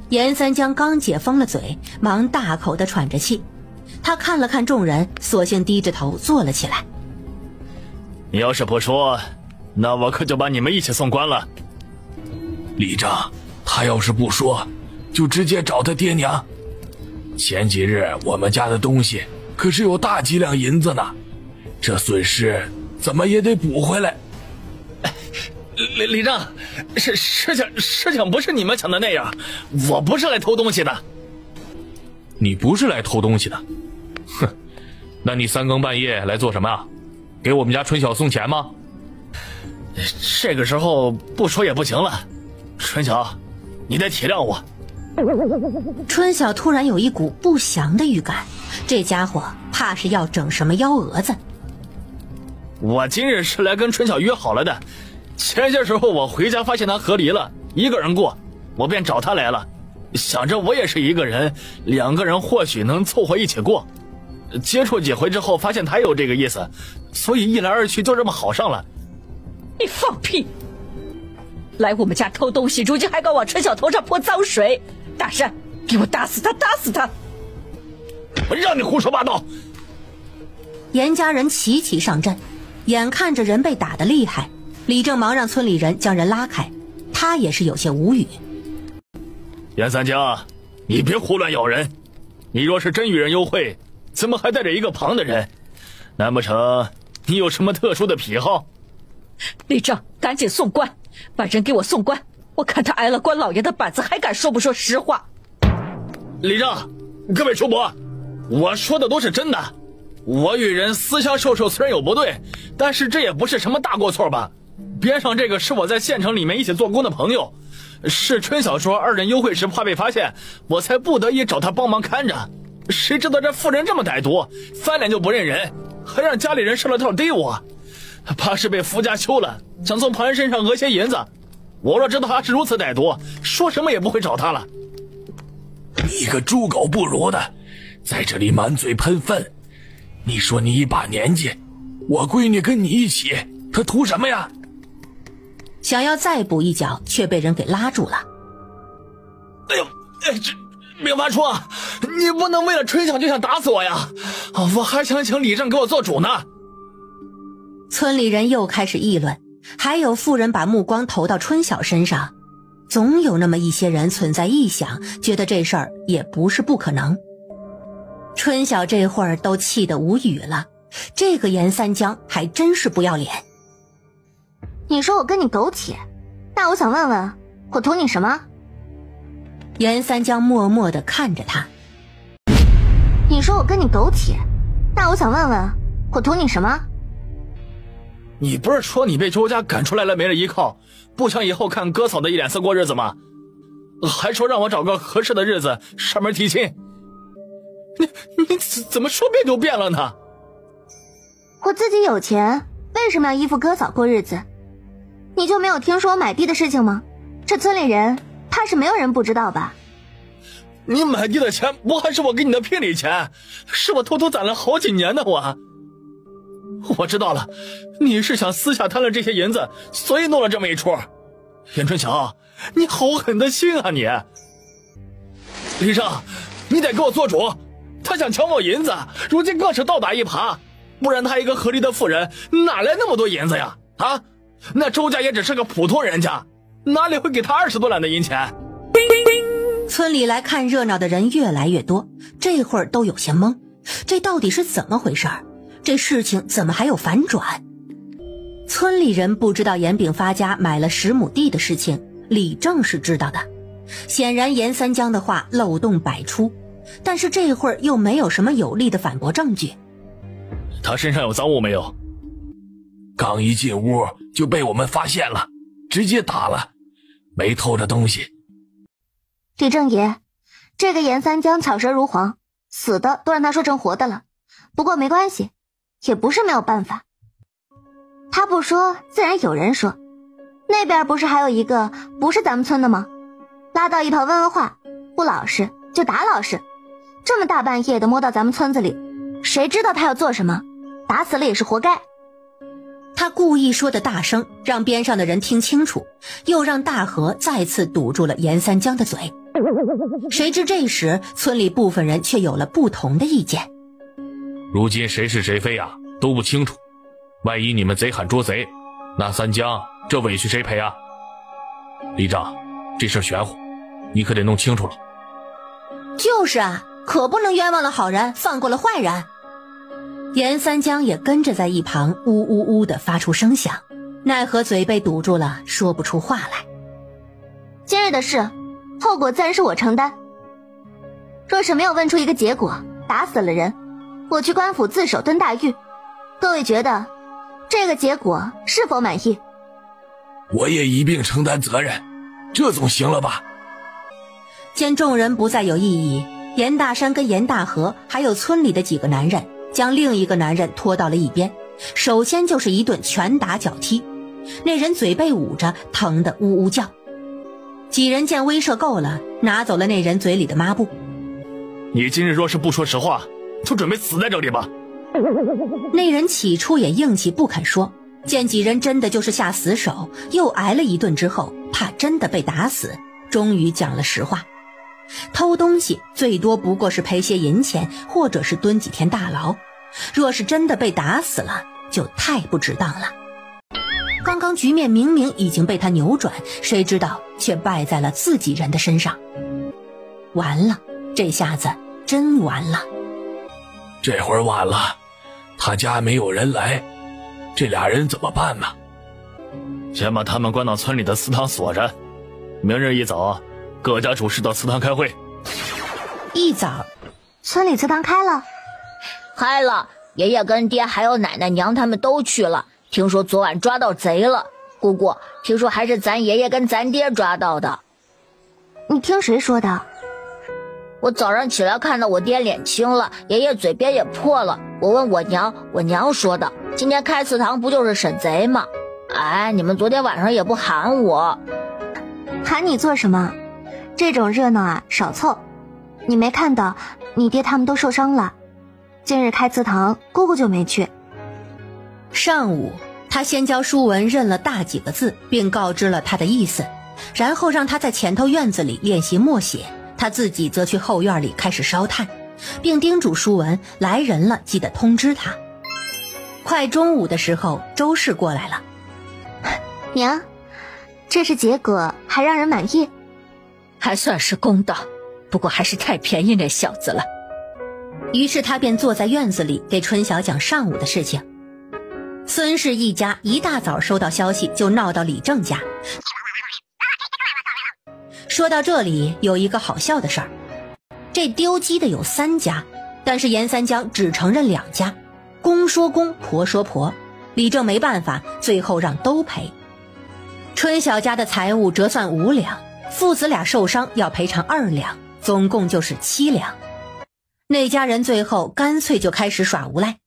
严三江刚解封了嘴，忙大口地喘着气。他看了看众人，索性低着头坐了起来。你要是不说，那我可就把你们一起送官了。李正，他要是不说，就直接找他爹娘。前几日我们家的东西可是有大几两银子呢，这损失怎么也得补回来。李正，事情不是你们想的那样，我不是来偷东西的。你不是来偷东西的？哼，那你3更半夜来做什么啊？给我们家春晓送钱吗？这个时候不说也不行了，春晓，你得体谅我。春晓突然有一股不祥的预感，这家伙怕是要整什么幺蛾子。我今日是来跟春晓约好了的，前些时候我回家发现他和离了，一个人过，我便找他来了，想着我也是一个人，2个人或许能凑合一起过。接触几回之后发现他有这个意思，所以一来二去就这么好上了。你放屁！来我们家偷东西，如今还敢往春晓头上泼脏水！大山，给我打死他，打死他！我让你胡说八道！严家人齐齐上阵，眼看着人被打得厉害，李正忙让村里人将人拉开，他也是有些无语。严三江，你别胡乱咬人，你若是真与人幽会，怎么还带着一个旁的人？难不成你有什么特殊的癖好？李正，赶紧送官，把人给我送官！我看他挨了关老爷的板子，还敢说不说实话？李正，各位主播，我说的都是真的。我与人私相授受虽然有不对，但是这也不是什么大过错吧？边上这个是我在县城里面一起做工的朋友，是春晓说二人幽会时怕被发现，我才不得已找他帮忙看着。谁知道这妇人这么歹毒，翻脸就不认人，还让家里人上了套逮我，怕是被夫家休了，想从旁人身上讹些银子。我若知道他是如此歹毒，说什么也不会找他了。你个猪狗不如的，在这里满嘴喷粪！你说你一把年纪，我闺女跟你一起，她图什么呀？想要再补一脚，却被人给拉住了。哎呦，这明华叔，你不能为了春晓就想打死我呀！我还想请李正给我做主呢。村里人又开始议论，还有妇人把目光投到春晓身上。总有那么一些人存在异想，觉得这事儿也不是不可能。春晓这会儿都气得无语了，这个严三江还真是不要脸。你说我跟你苟且，那我想问问，我图你什么？严三江默默地看着他。你说我跟你苟且，那我想问问，我图你什么？你不是说你被周家赶出来了，没了依靠，不想以后看哥嫂的一脸色过日子吗？还说让我找个合适的日子上门提亲。你怎么说变就变了呢？我自己有钱，为什么要依附哥嫂过日子？你就没有听说我买地的事情吗？这村里人怕是没有人不知道吧？你买地的钱不还是我给你的聘礼钱？是我偷偷攒了好几年的我知道了，你是想私下贪了这些银子，所以弄了这么一出。严春晓，你好狠的心啊你！李正，你得给我做主，他想抢我银子，如今更是倒打一耙，不然他一个合力的妇人哪来那么多银子呀？啊，那周家也只是个普通人家，哪里会给他20多两的银钱？村里来看热闹的人越来越多，这会儿都有些懵，这到底是怎么回事？这事情怎么还有反转？村里人不知道严炳发家买了10亩地的事情，李正是知道的。显然严三江的话漏洞百出，但是这会儿又没有什么有力的反驳证据。他身上有赃物没有？刚一进屋就被我们发现了，直接打了，没偷着东西。李正爷，这个严三江巧舌如簧，死的都让他说成活的了。不过没关系，也不是没有办法。他不说，自然有人说。那边不是还有一个不是咱们村的吗？拉到一旁问问话，不老实就打老实。这么大半夜的摸到咱们村子里，谁知道他要做什么？打死了也是活该。他故意说的大声，让边上的人听清楚，又让大河再次堵住了严三江的嘴。谁知这时村里部分人却有了不同的意见。如今谁是谁非啊都不清楚，万一你们贼喊捉贼，那三江这委屈谁赔啊？李长，这事玄乎，你可得弄清楚了。就是啊，可不能冤枉了好人，放过了坏人。严三江也跟着在一旁呜呜呜地发出声响，奈何嘴被堵住了，说不出话来。今日的事，后果自然是我承担。若是没有问出一个结果，打死了人，我去官府自首蹲大狱。各位觉得这个结果是否满意？我也一并承担责任，这总行了吧？见众人不再有异议，严大山跟严大河还有村里的几个男人将另一个男人拖到了一边，首先就是一顿拳打脚踢，那人嘴被捂着，疼得呜呜叫。几人见威慑够了，拿走了那人嘴里的抹布。你今日若是不说实话，就准备死在这里吧。那人起初也硬气不肯说，见几人真的就是下死手，又挨了一顿之后，怕真的被打死，终于讲了实话。偷东西最多不过是赔些银钱，或者是蹲几天大牢，若是真的被打死了，就太不值当了。刚刚局面明明已经被他扭转，谁知道却败在了自己人的身上。完了，这下子真完了。这会儿晚了，他家没有人来，这俩人怎么办呢？先把他们关到村里的祠堂锁着，明日一早，各家主事到祠堂开会。一早，村里祠堂开了，开了，爷爷跟爹还有奶奶娘他们都去了。听说昨晚抓到贼了，姑姑，听说还是咱爷爷跟咱爹抓到的。你听谁说的？我早上起来看到我爹脸青了，爷爷嘴边也破了。我问我娘，我娘说的。今天开祠堂不就是审贼吗？哎，你们昨天晚上也不喊我。喊你做什么？这种热闹啊，少凑。你没看到你爹他们都受伤了？今日开祠堂，姑姑就没去。上午，他先教舒文认了大几个字，并告知了他的意思，然后让他在前头院子里练习默写，他自己则去后院里开始烧炭，并叮嘱舒文来人了记得通知他。快中午的时候，周氏过来了。娘，这是结果还让人满意？还算是公道，不过还是太便宜那小子了。于是他便坐在院子里给春晓讲上午的事情。孙氏一家一大早收到消息就闹到李正家。说到这里，有一个好笑的事儿，这丢鸡的有3家，但是严三江只承认2家，公说公，婆说婆。李正没办法，最后让都赔。春晓家的财物折算5两，父子俩受伤要赔偿2两，总共就是7两。那家人最后干脆就开始耍无赖，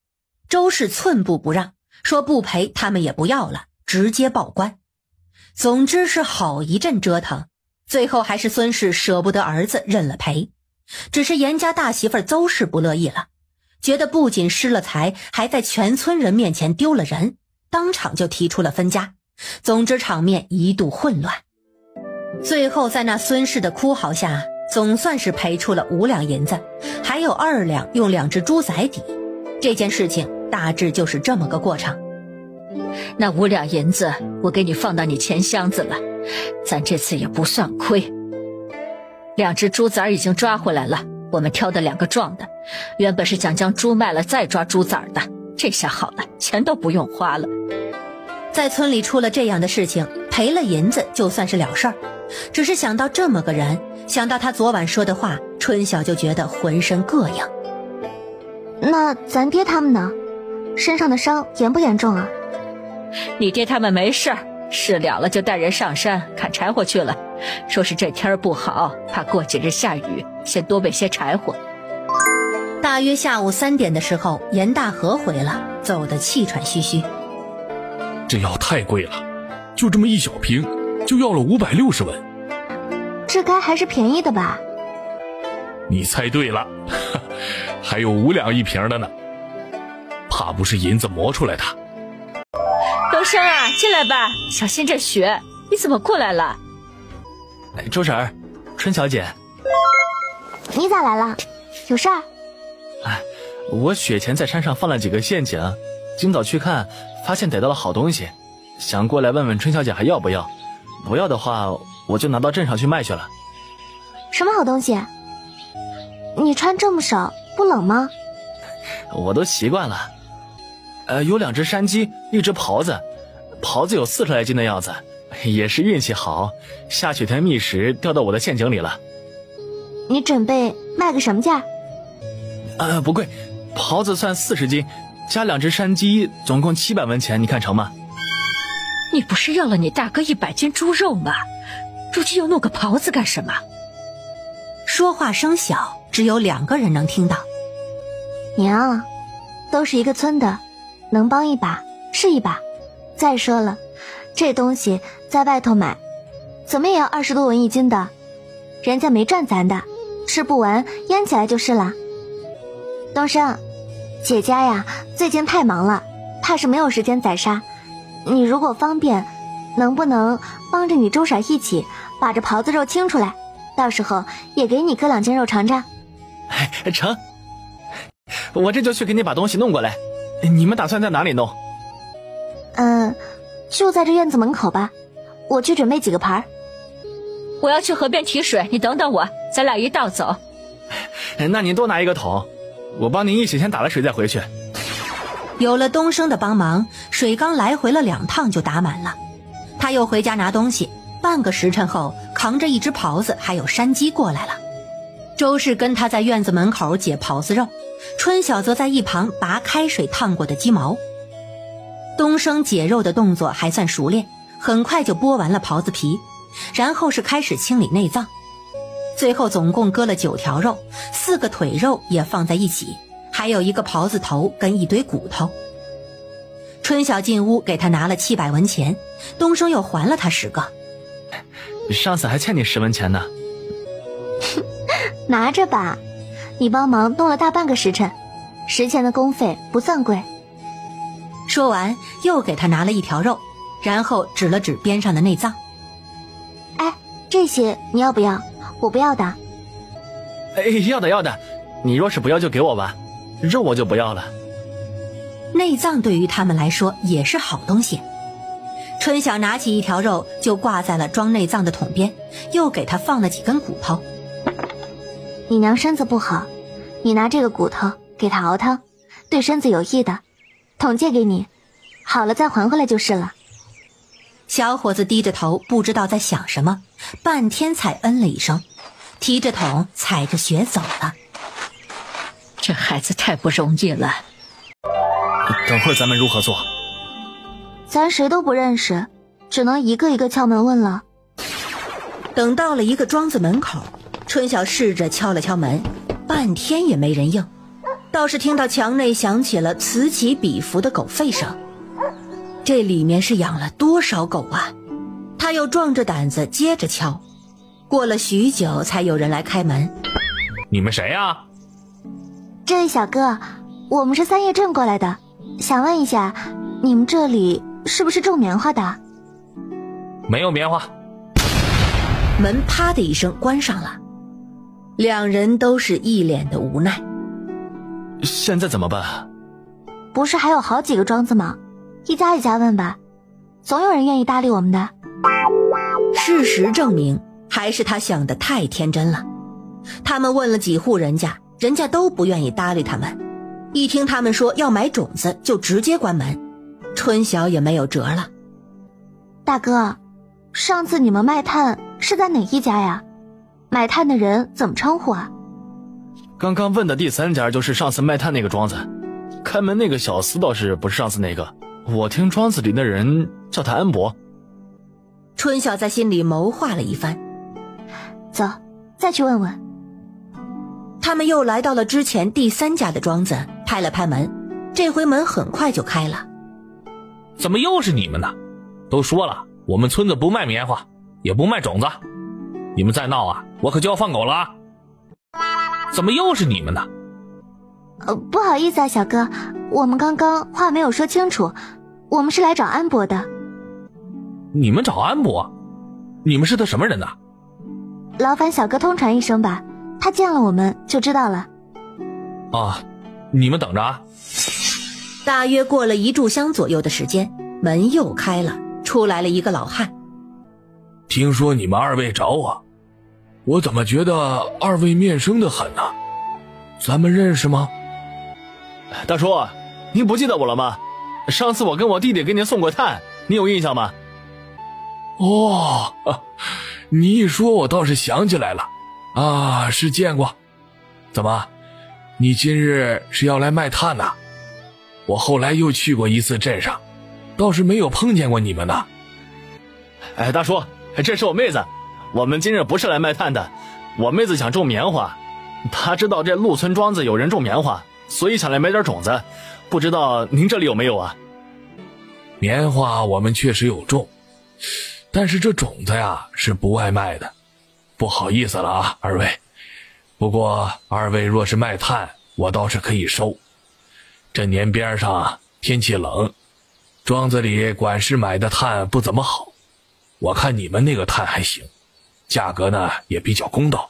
周氏寸步不让，说不赔他们也不要了，直接报官。总之是好一阵折腾，最后还是孙氏舍不得儿子认了赔。只是严家大媳妇邹氏不乐意了，觉得不仅失了财，还在全村人面前丢了人，当场就提出了分家。总之场面一度混乱，最后在那孙氏的哭嚎下，总算是赔出了5两银子，还有2两用2只猪仔抵。这件事情大致就是这么个过程。那5两银子我给你放到你钱箱子了，咱这次也不算亏。2只猪崽已经抓回来了，我们挑的2个壮的，原本是想将猪卖了再抓猪崽的，这下好了，钱都不用花了。在村里出了这样的事情，赔了银子就算是了事儿。只是想到这么个人，想到他昨晚说的话，春晓就觉得浑身膈应。那咱爹他们呢？身上的伤严不严重啊？你爹他们没事儿，事了了就带人上山砍柴火去了，说是这天不好，怕过几日下雨，先多备些柴火。大约下午3点的时候，严大河回了，走得气喘吁吁。这药太贵了，就这么1小瓶就要了560文。这该还是便宜的吧？你猜对了，还有5两1瓶的呢，怕不是银子磨出来的。东升啊，进来吧，小心这雪。你怎么过来了？周婶儿，春小姐。你咋来了？有事儿？我雪前在山上放了几个陷阱，今早去看，发现逮到了好东西，想过来问问春小姐还要不要，不要的话我就拿到镇上去卖去了。什么好东西？你穿这么少不冷吗？我都习惯了。有2只山鸡，1只狍子，狍子有40来斤的样子，也是运气好，下雪天觅食掉到我的陷阱里了。你准备卖个什么价？不贵，狍子算40斤，加2只山鸡，总共700文钱，你看成吗？你不是要了你大哥100斤猪肉吗？如今又弄个狍子干什么？说话声小，只有2个人能听到。娘，都是一个村的，能帮一把是一把。再说了，这东西在外头买，怎么也要20多文1斤的，人家没赚咱的，吃不完腌起来就是了。东升，姐家呀最近太忙了，怕是没有时间宰杀。你如果方便，能不能帮着你周婶一起把这狍子肉清出来，到时候也给你割2斤肉尝尝。成，我这就去给你把东西弄过来。你们打算在哪里弄？就在这院子门口吧，我去准备几个盘。我要去河边提水，你等等我，咱俩一道走。那您多拿1个桶，我帮您一起先打了水再回去。有了东升的帮忙，水缸来回了2趟就打满了。他又回家拿东西，半个时辰后扛着一只狍子还有山鸡过来了。周氏跟他在院子门口解狍子肉，春晓则在一旁拔开水烫过的鸡毛。东升解肉的动作还算熟练，很快就剥完了狍子皮，然后是开始清理内脏。最后总共割了9条肉，4个腿肉也放在一起，还有一个狍子头跟一堆骨头。春晓进屋给他拿了700文钱，东升又还了他10个。上次还欠你10文钱呢。拿着吧，你帮忙弄了大半个时辰，10钱的工费不算贵。说完又给他拿了1条肉，然后指了指边上的内脏。哎，这些你要不要？我不要的。哎，要的要的，你若是不要就给我吧，肉我就不要了。内脏对于他们来说也是好东西。春晓拿起1条肉就挂在了装内脏的桶边，又给他放了几根骨头。你娘身子不好，你拿这个骨头给她熬汤，对身子有益的。桶借给你，好了再还回来就是了。小伙子低着头不知道在想什么，半天才嗯了一声，提着桶踩着雪走了。这孩子太不容易了。等会儿咱们如何做？咱谁都不认识，只能一个一个敲门问了。等到了一个庄子门口，春晓试着敲了敲门，半天也没人应，倒是听到墙内响起了此起彼伏的狗吠声。这里面是养了多少狗啊？他又壮着胆子接着敲，过了许久才有人来开门。你们谁呀？这位小哥，我们是3叶镇过来的，想问一下，你们这里是不是种棉花的？没有棉花。门啪的一声关上了，两人都是一脸的无奈。现在怎么办？不是还有好几个庄子吗？一家一家问吧，总有人愿意搭理我们的。事实证明，还是他想的太天真了。他们问了几户人家，人家都不愿意搭理他们。一听他们说要买种子，就直接关门。春晓也没有辙了。大哥，上次你们卖炭是在哪一家呀？买炭的人怎么称呼啊？刚刚问的第3家就是上次卖炭那个庄子，开门那个小厮倒是不是上次那个，我听庄子里的人叫他安伯。春晓在心里谋划了一番，走，再去问问。他们又来到了之前第3家的庄子，拍了拍门，这回门很快就开了。怎么又是你们呢？都说了，我们村子不卖棉花，也不卖种子，你们再闹啊，我可就要放狗了啊！怎么又是你们呢？不好意思啊，小哥，我们刚刚话没有说清楚，我们是来找安伯的。你们找安伯？你们是他什么人呢？劳烦小哥通传一声吧，他见了我们就知道了。啊，你们等着啊。大约过了1炷香左右的时间，门又开了，出来了一个老汉。听说你们2位找我怎么觉得2位面生的很呢？咱们认识吗？大叔，您不记得我了吗？上次我跟我弟弟给您送过炭，你有印象吗？哦，你一说我倒是想起来了，啊，是见过。怎么，你今日是要来卖炭呐？我后来又去过一次镇上，倒是没有碰见过你们呢。哎，大叔，这是我妹子，我们今日不是来卖炭的，我妹子想种棉花，她知道这陆村庄子有人种棉花，所以想来买点种子，不知道您这里有没有啊？棉花我们确实有种，但是这种子呀是不外卖的，不好意思了啊，2位。不过2位若是卖炭，我倒是可以收。这年边上天气冷，庄子里管事买的炭不怎么好，我看你们那个炭还行，价格呢也比较公道。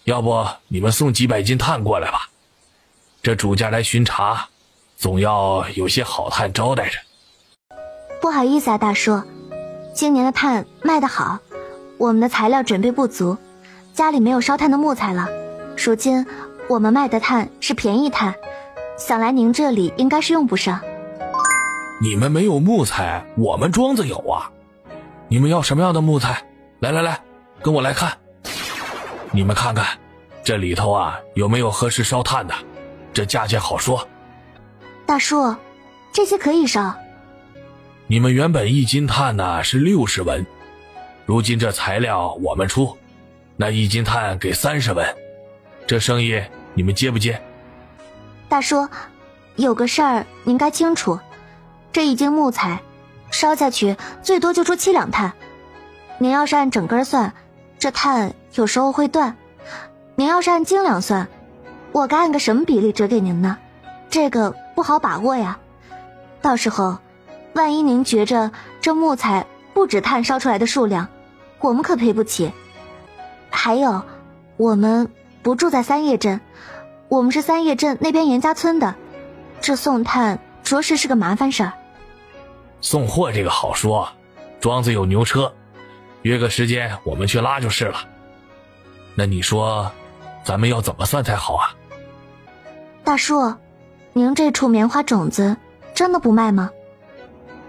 要不你们送几百斤炭过来吧，这主家来巡查，总要有些好炭招待着。不好意思啊，大叔，今年的炭卖得好，我们的材料准备不足，家里没有烧炭的木材了。如今我们卖的炭是便宜炭，想来您这里应该是用不上。你们没有木材，我们庄子有啊。你们要什么样的木材？来，跟我来看。你们看看，这里头啊有没有合适烧炭的？这价钱好说。大叔，这些可以烧。你们原本1斤炭呢是60文，如今这材料我们出，那1斤炭给30文，这生意你们接不接？大叔，有个事儿您该清楚，这1斤木材烧下去最多就出7两炭，您要是按整根算，这炭有时候会断，您要是按斤两算，我该按个什么比例折给您呢？这个不好把握呀。到时候万一您觉着这木材不止炭烧出来的数量，我们可赔不起。还有，我们不住在三叶镇，我们是三叶镇那边严家村的，这送炭着实是个麻烦事儿。送货这个好说，庄子有牛车，约个时间我们去拉就是了。那你说咱们要怎么算才好啊？大叔，您这处棉花种子真的不卖吗？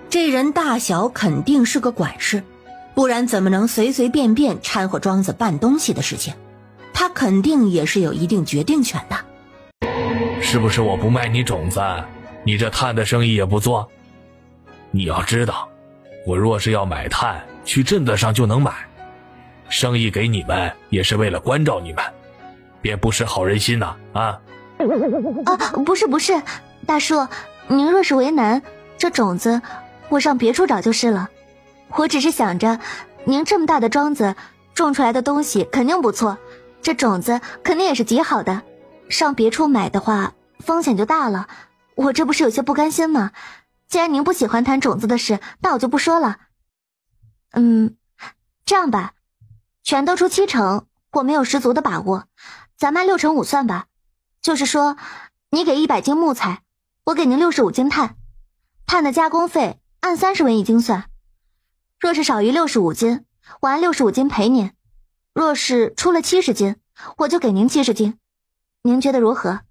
这人大小肯定是个管事，不然怎么能随随便便掺和庄子办东西的事情？他肯定也是有一定决定权的。是不是我不卖你种子，你这炭的生意也不做？你要知道，我若是要买炭，去镇子上就能买，生意给你们也是为了关照你们，别不识好人心呐！不是，大叔，您若是为难，这种子我上别处找就是了。我只是想着，您这么大的庄子，种出来的东西肯定不错，这种子肯定也是极好的，上别处买的话，风险就大了。我这不是有些不甘心吗？既然您不喜欢谈种子的事，那我就不说了。这样吧，全都出7成，我没有十足的把握，咱卖6成5算吧。就是说，你给100斤木材，我给您65斤炭，炭的加工费按30文1斤算。若是少于65斤，我按65斤赔您；若是出了70斤，我就给您70斤。您觉得如何？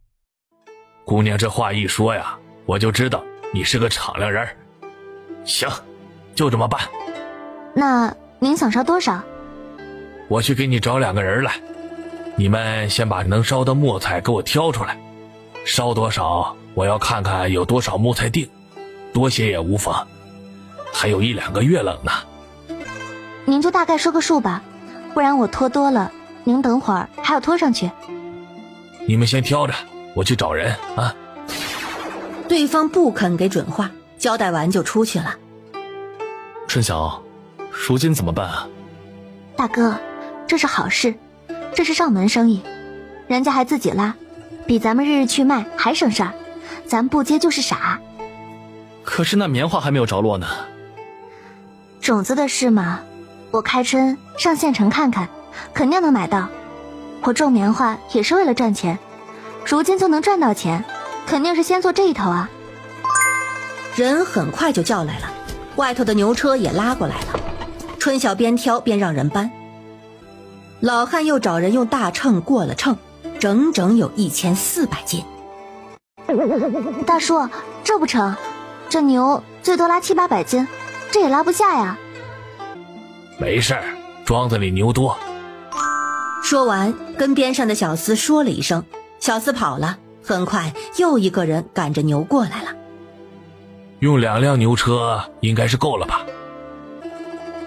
姑娘这话一说呀，我就知道你是个敞亮人。行，就这么办。那您想烧多少？我去给你找2个人来，你们先把能烧的木材给我挑出来，烧多少我要看看有多少木材锭，多些也无妨，还有1-2个月冷呢。您就大概说个数吧，不然我拖多了，您等会儿还要拖上去。你们先挑着，我去找人啊。对方不肯给准话，交代完就出去了。春晓，如今怎么办啊？大哥，这是好事，这是上门生意，人家还自己拉，比咱们日日去卖还省事儿，咱不接就是傻。可是那棉花还没有着落呢。种子的事嘛，我开春上县城看看，肯定能买到。我种棉花也是为了赚钱，如今就能赚到钱，肯定是先做这一头啊。人很快就叫来了，外头的牛车也拉过来了。春晓边挑边让人搬，老汉又找人用大秤过了秤，整整有1400斤。大叔，这不成，这牛最多拉700-800斤，这也拉不下呀。没事儿，庄子里牛多。说完跟边上的小厮说了一声，小厮跑了，很快又一个人赶着牛过来了。用2辆牛车应该是够了吧？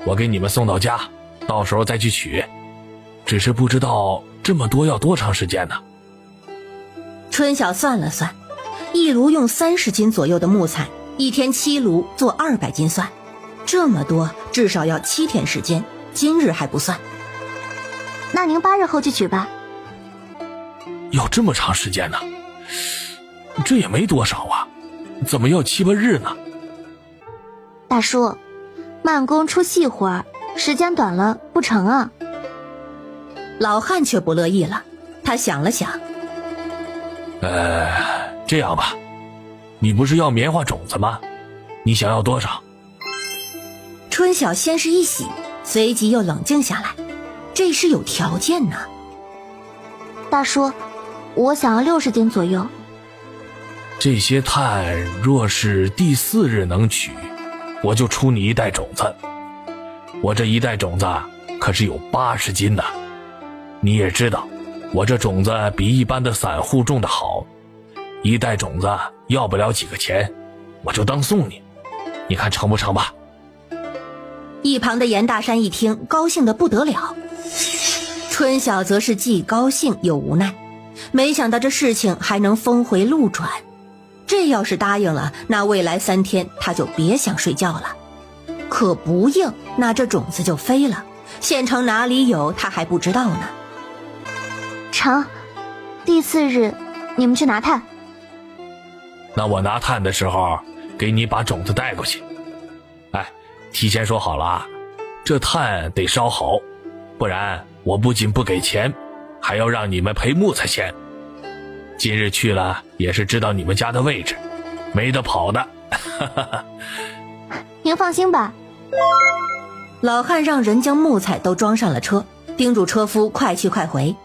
我给你们送到家，到时候再去取，只是不知道这么多要多长时间呢？春晓算了算，一炉用30斤左右的木材，一天7炉做200斤算，这么多至少要7天时间，今日还不算。那您8日后去取吧。要这么长时间呢？这也没多少啊，怎么要7-8日呢？大叔，慢工出细活，时间短了不成啊。老汉却不乐意了，他想了想，这样吧，你不是要棉花种子吗？你想要多少？春晓先是一喜，随即又冷静下来，这是有条件呢。大叔，我想要60斤左右。这些炭若是第4日能取，我就出你1袋种子。我这1袋种子可是有80斤的。你也知道，我这种子比一般的散户种的好，1袋种子要不了几个钱，我就当送你，你看成不成吧？一旁的严大山一听，高兴得不得了。春晓则是既高兴又无奈，没想到这事情还能峰回路转。这要是答应了，那未来3天他就别想睡觉了。可不应，那这种子就飞了，县城哪里有他还不知道呢。成，第4日你们去拿炭。那我拿炭的时候给你把种子带过去。提前说好了啊，这炭得烧好，不然我不仅不给钱，还要让你们赔木材钱。今日去了也是知道你们家的位置，没得跑的。您放心吧。老汉让人将木材都装上了车，叮嘱车夫快去快回，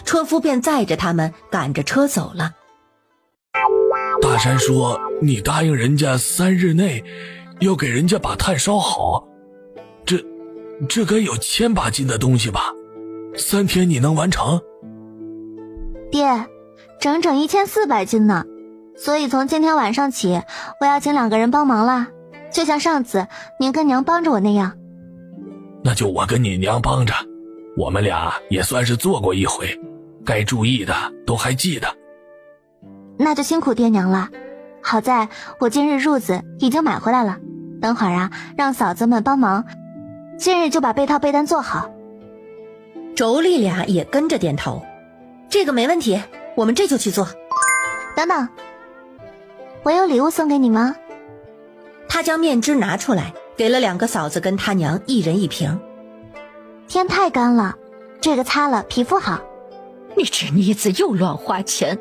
车夫便载着他们赶着车走了。大山说你答应人家3日内要给人家把炭烧好，这该有1000把斤的东西吧？3天你能完成？爹，整整1400斤呢，所以从今天晚上起，我要请2个人帮忙了，就像上次您跟娘帮着我那样。那就我跟你娘帮着，我们俩也算是做过一回，该注意的都还记得。那就辛苦爹娘了，好在我今日褥子已经买回来了，等会儿啊，让嫂子们帮忙，今日就把被套被单做好。妯娌俩也跟着点头，这个没问题，我们这就去做。等等，我有礼物送给你吗？他将面脂拿出来，给了2个嫂子跟他娘1人1瓶。天太干了，这个擦了皮肤好。你这妮子又乱花钱。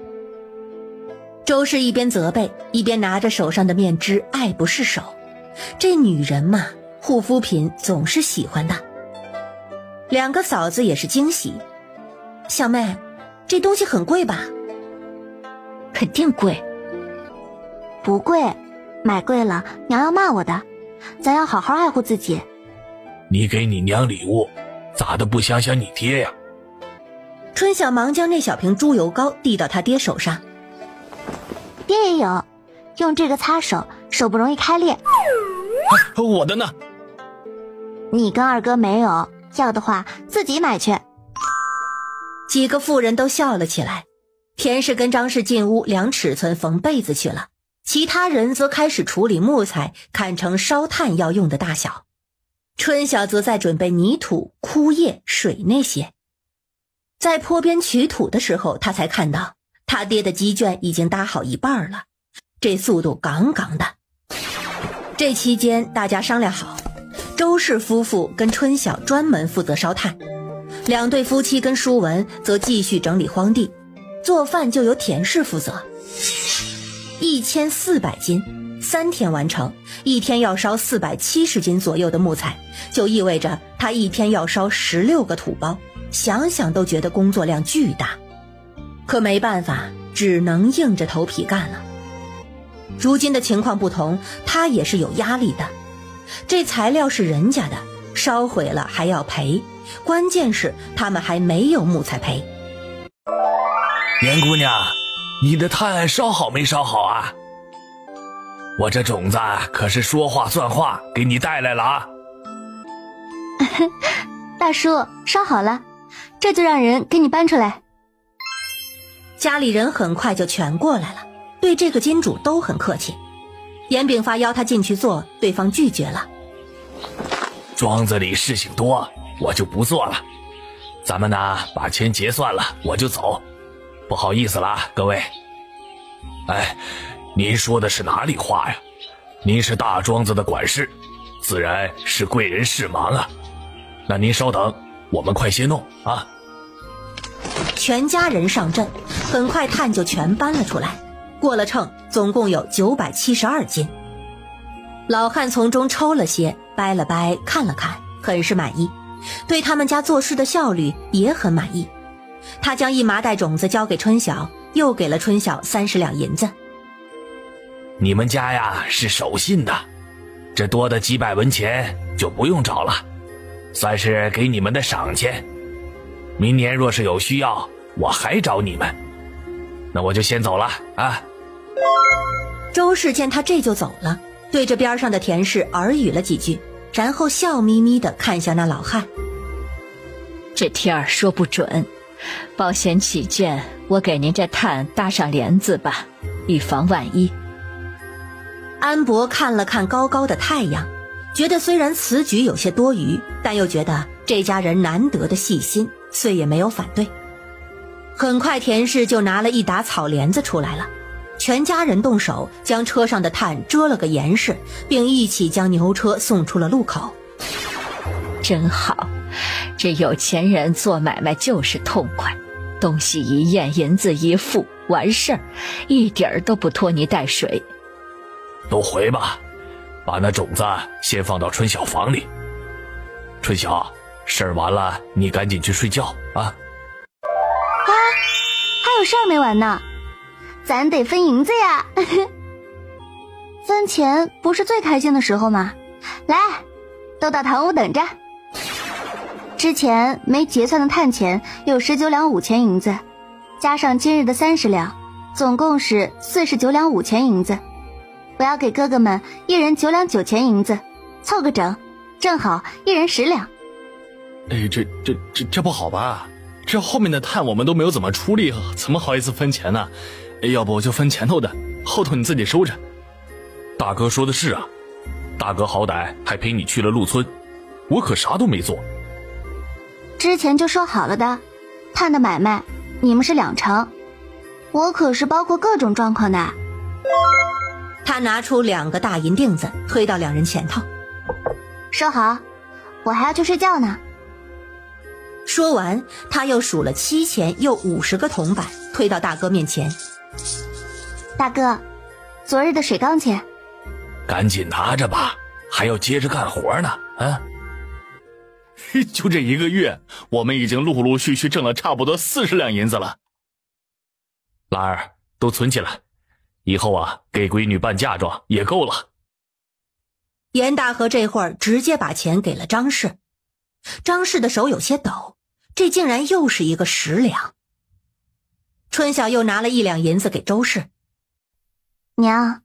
周氏一边责备，一边拿着手上的面脂爱不释手。这女人嘛，护肤品总是喜欢的。2个嫂子也是惊喜，小妹，这东西很贵吧？肯定贵。不贵，买贵了娘要骂我的，咱要好好爱护自己。你给你娘礼物，咋的不想想你爹呀？春晓忙将那小瓶猪油膏递到他爹手上。爹也有，用这个擦手，手不容易开裂。我的呢？你跟二哥没有，要的话自己买去。几个妇人都笑了起来。田氏跟张氏进屋量尺寸缝被子去了，其他人则开始处理木材，砍成烧炭要用的大小。春晓则在准备泥土、枯叶、水那些。在坡边取土的时候，他才看到他爹的鸡圈已经搭好一半了，这速度杠杠的。这期间大家商量好，周氏夫妇跟春晓专门负责烧炭，2对夫妻跟舒文则继续整理荒地，做饭就由田氏负责。1400斤，3天完成，1天要烧470斤左右的木材，就意味着他1天要烧16个土包，想想都觉得工作量巨大。可没办法，只能硬着头皮干了。如今的情况不同，他也是有压力的。这材料是人家的，烧毁了还要赔，关键是他们还没有木材赔。严姑娘，你的炭烧好没烧好啊？我这种子可是说话算话，给你带来了啊。大叔，烧好了，这就让人给你搬出来。家里人很快就全过来了，对这个金主都很客气。严炳发邀他进去做，对方拒绝了。庄子里事情多，我就不做了。咱们呢，把钱结算了，我就走。不好意思了，各位。哎，您说的是哪里话呀？您是大庄子的管事，自然是贵人事忙啊。那您稍等，我们快些弄啊。全家人上阵，很快炭就全搬了出来，过了秤，总共有972斤。老汉从中抽了些，掰了掰，看了看，很是满意，对他们家做事的效率也很满意。他将1麻袋种子交给春晓，又给了春晓30两银子。你们家呀是守信的，这多的几百文钱就不用找了，算是给你们的赏钱。明年若是有需要，我还找你们。那我就先走了啊。周氏见他这就走了，对着边上的田氏耳语了几句，然后笑眯眯地看向那老汉。这天儿说不准，保险起见，我给您这炭搭上帘子吧，以防万一。安伯看了看高高的太阳，觉得虽然此举有些多余，但又觉得这家人难得的细心，遂也没有反对。很快田氏就拿了一沓草帘子出来了，全家人动手将车上的炭遮了个严实，并一起将牛车送出了路口。真好，这有钱人做买卖就是痛快，东西一验，银子一付，完事儿，一点儿都不拖泥带水。都回吧，把那种子先放到春晓房里。春晓，事儿完了你赶紧去睡觉啊。还有事儿没完呢，咱得分银子呀。分钱不是最开心的时候吗？来，都到堂屋等着。之前没结算的炭钱有19两5钱银子，加上今日的30两，总共是49两5钱银子。我要给哥哥们一人9两9钱银子，凑个整，正好一人10两。哎，这不好吧？这后面的炭我们都没有怎么出力，怎么好意思分钱呢？要不就分前头的，后头你自己收着。大哥说的是啊，大哥好歹还陪你去了陆村，我可啥都没做。之前就说好了的，炭的买卖你们是2成，我可是包括各种状况的。他拿出2个大银锭子推到2人前头，收好，我还要去睡觉呢。说完他又数了7钱又50个铜板推到大哥面前。大哥，昨日的水缸钱赶紧拿着吧，还要接着干活呢啊！就这1个月，我们已经陆陆续续挣了差不多40两银子了。兰儿，都存起来，以后啊给闺女办嫁妆也够了。严大河这会儿直接把钱给了张氏，张氏的手有些抖，这竟然又是一个10两。春晓又拿了1两银子给周氏。娘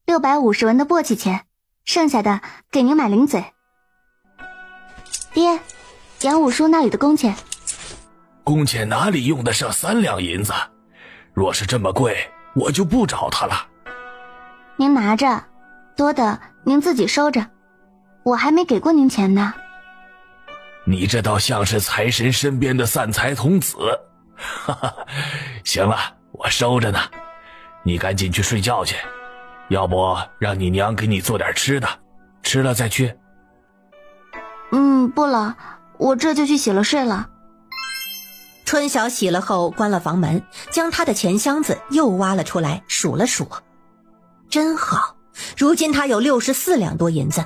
，650文的簸箕钱，剩下的给您买零嘴。爹，杨五叔那里的工钱。工钱哪里用得上3两银子？若是这么贵，我就不找他了。您拿着，多的您自己收着，我还没给过您钱呢。你这倒像是财神身边的散财童子。哈哈，行了，我收着呢，你赶紧去睡觉去，要不让你娘给你做点吃的，吃了再去。不了，我这就去洗了睡了。春晓洗了后关了房门，将他的钱箱子又挖了出来数了数，真好，如今他有64两多银子。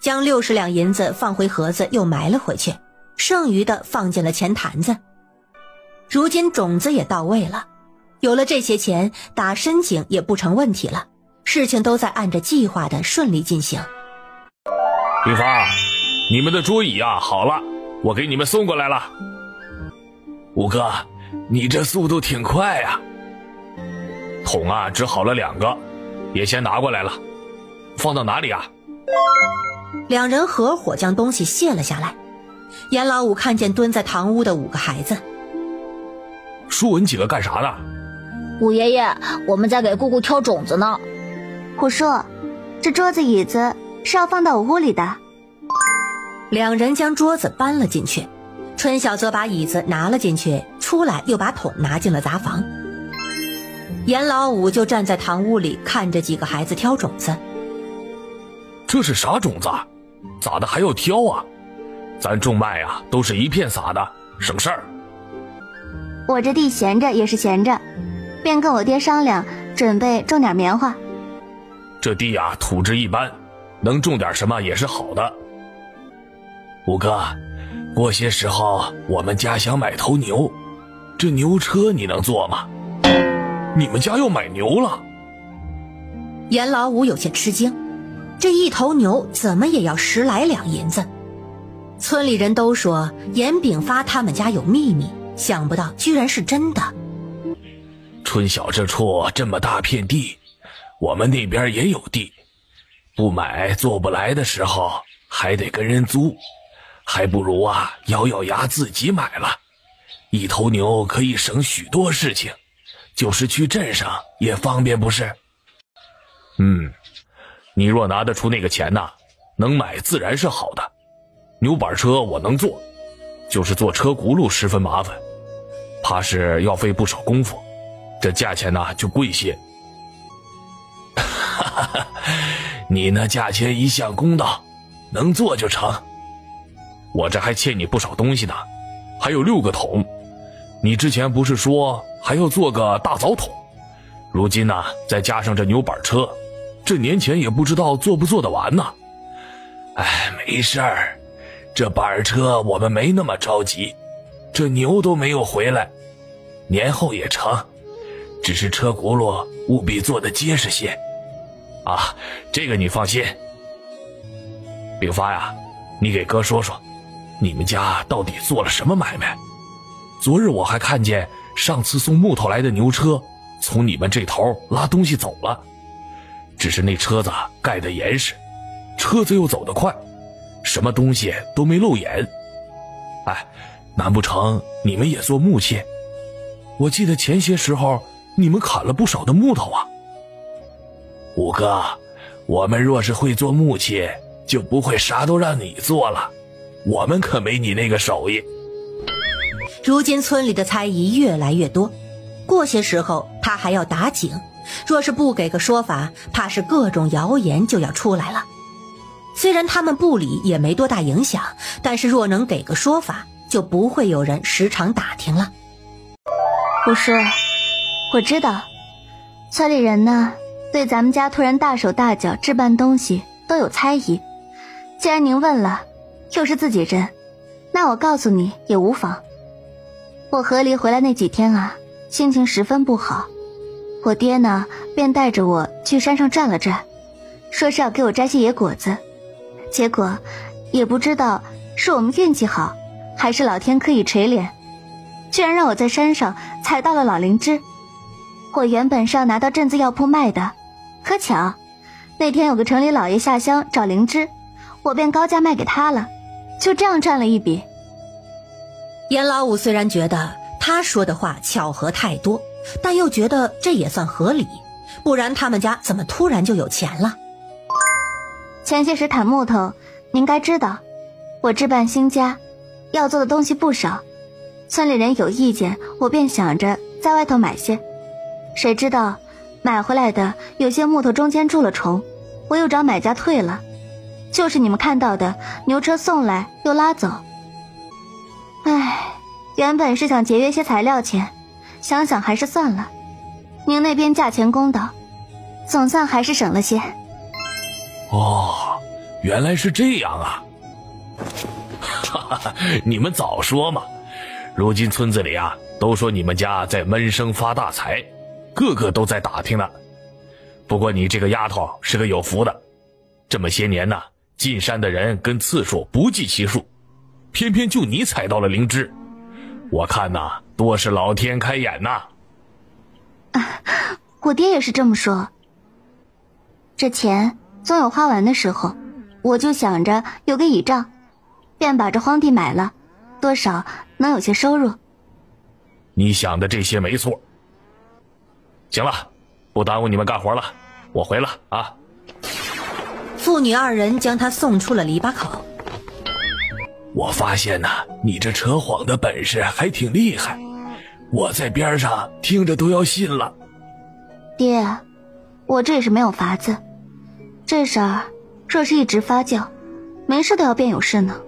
将60两银子放回盒子又埋了回去，剩余的放进了钱坛子。如今种子也到位了，有了这些钱，打申请也不成问题了，事情都在按着计划的顺利进行。玉芳，你们的桌椅啊好了，我给你们送过来了。五哥，你这速度挺快啊。桶啊只好了2个，也先拿过来了。放到哪里啊？2人合伙将东西卸了下来。严老五看见蹲在堂屋的5个孩子。舒文几个干啥呢？五爷爷，我们在给姑姑挑种子呢。虎叔，这桌子椅子是要放到我屋里的。2人将桌子搬了进去，春晓则把椅子拿了进去，出来又把桶拿进了杂房。严老五就站在堂屋里看着几个孩子挑种子。这是啥种子啊？咋的还要挑啊？咱种麦啊都是一片撒的，省事儿。我这地闲着也是闲着，便跟我爹商量，准备种点棉花。这地啊土质一般，能种点什么也是好的。五哥，过些时候我们家想买头牛，这牛车你能做吗？你们家要买牛了？严老五有些吃惊，这一头牛怎么也要10来两银子。村里人都说严炳发他们家有秘密，想不到居然是真的。春晓这处这么大片地，我们那边也有地，不买做不来的时候还得跟人租，还不如咬咬牙自己买了。一头牛可以省许多事情，就是去镇上也方便不是？你若拿得出那个钱能买自然是好的。牛板车我能做，就是做车轱辘十分麻烦，怕是要费不少功夫，这价钱就贵些。你那价钱一向公道，能做就成。我这还欠你不少东西呢，还有6个桶。你之前不是说还要做个大澡桶？如今再加上这牛板车，这年前也不知道做不做得完呢。没事儿，这板车我们没那么着急，这牛都没有回来，年后也成。只是车轱辘务必做得结实些。这个你放心。炳发呀，你给哥说说，你们家到底做了什么买卖？昨日我还看见上次送木头来的牛车从你们这头拉东西走了，只是那车子盖得严实，车子又走得快，什么东西都没露眼。难不成你们也做木器？我记得前些时候你们砍了不少的木头啊。五哥，我们若是会做木器，就不会啥都让你做了，我们可没你那个手艺。如今村里的猜疑越来越多，过些时候他还要打井，若是不给个说法，怕是各种谣言就要出来了。虽然他们不理也没多大影响，但是若能给个说法，就不会有人时常打听了。五叔，我知道村里人呢对咱们家突然大手大脚置办东西都有猜疑，既然您问了，又是自己人，那我告诉你也无妨。我和离回来那几天心情十分不好，我爹呢便带着我去山上转了转，说是要给我摘些野果子，结果也不知道是我们运气好，还是老天刻意垂怜，居然让我在山上采到了老灵芝。我原本是要拿到镇子药铺卖的，可巧那天有个城里老爷下乡找灵芝，我便高价卖给他了，就这样赚了一笔。严老五虽然觉得他说的话巧合太多，但又觉得这也算合理，不然他们家怎么突然就有钱了？前些时砍木头，您该知道，我置办新家，要做的东西不少，村里人有意见，我便想着在外头买些，谁知道买回来的有些木头中间蛀了虫，我又找买家退了，就是你们看到的牛车送来又拉走。原本是想节约些材料钱，想想还是算了，您那边价钱公道，总算还是省了些。原来是这样啊。你们早说嘛，如今村子里都说你们家在闷声发大财，个个都在打听呢。不过你这个丫头是个有福的，这么些年进山的人跟次数不计其数，偏偏就你采到了灵芝，我看多是老天开眼呐。我爹也是这么说，这钱总有花完的时候，我就想着有个倚仗，便把这荒地买了，多少能有些收入。你想的这些没错。行了，不耽误你们干活了，我回了啊。父女二人将他送出了篱笆口。我发现你这扯谎的本事还挺厉害，我在边上听着都要信了。爹，我这也是没有法子，这事儿若是一直发酵，没事都要变有事呢。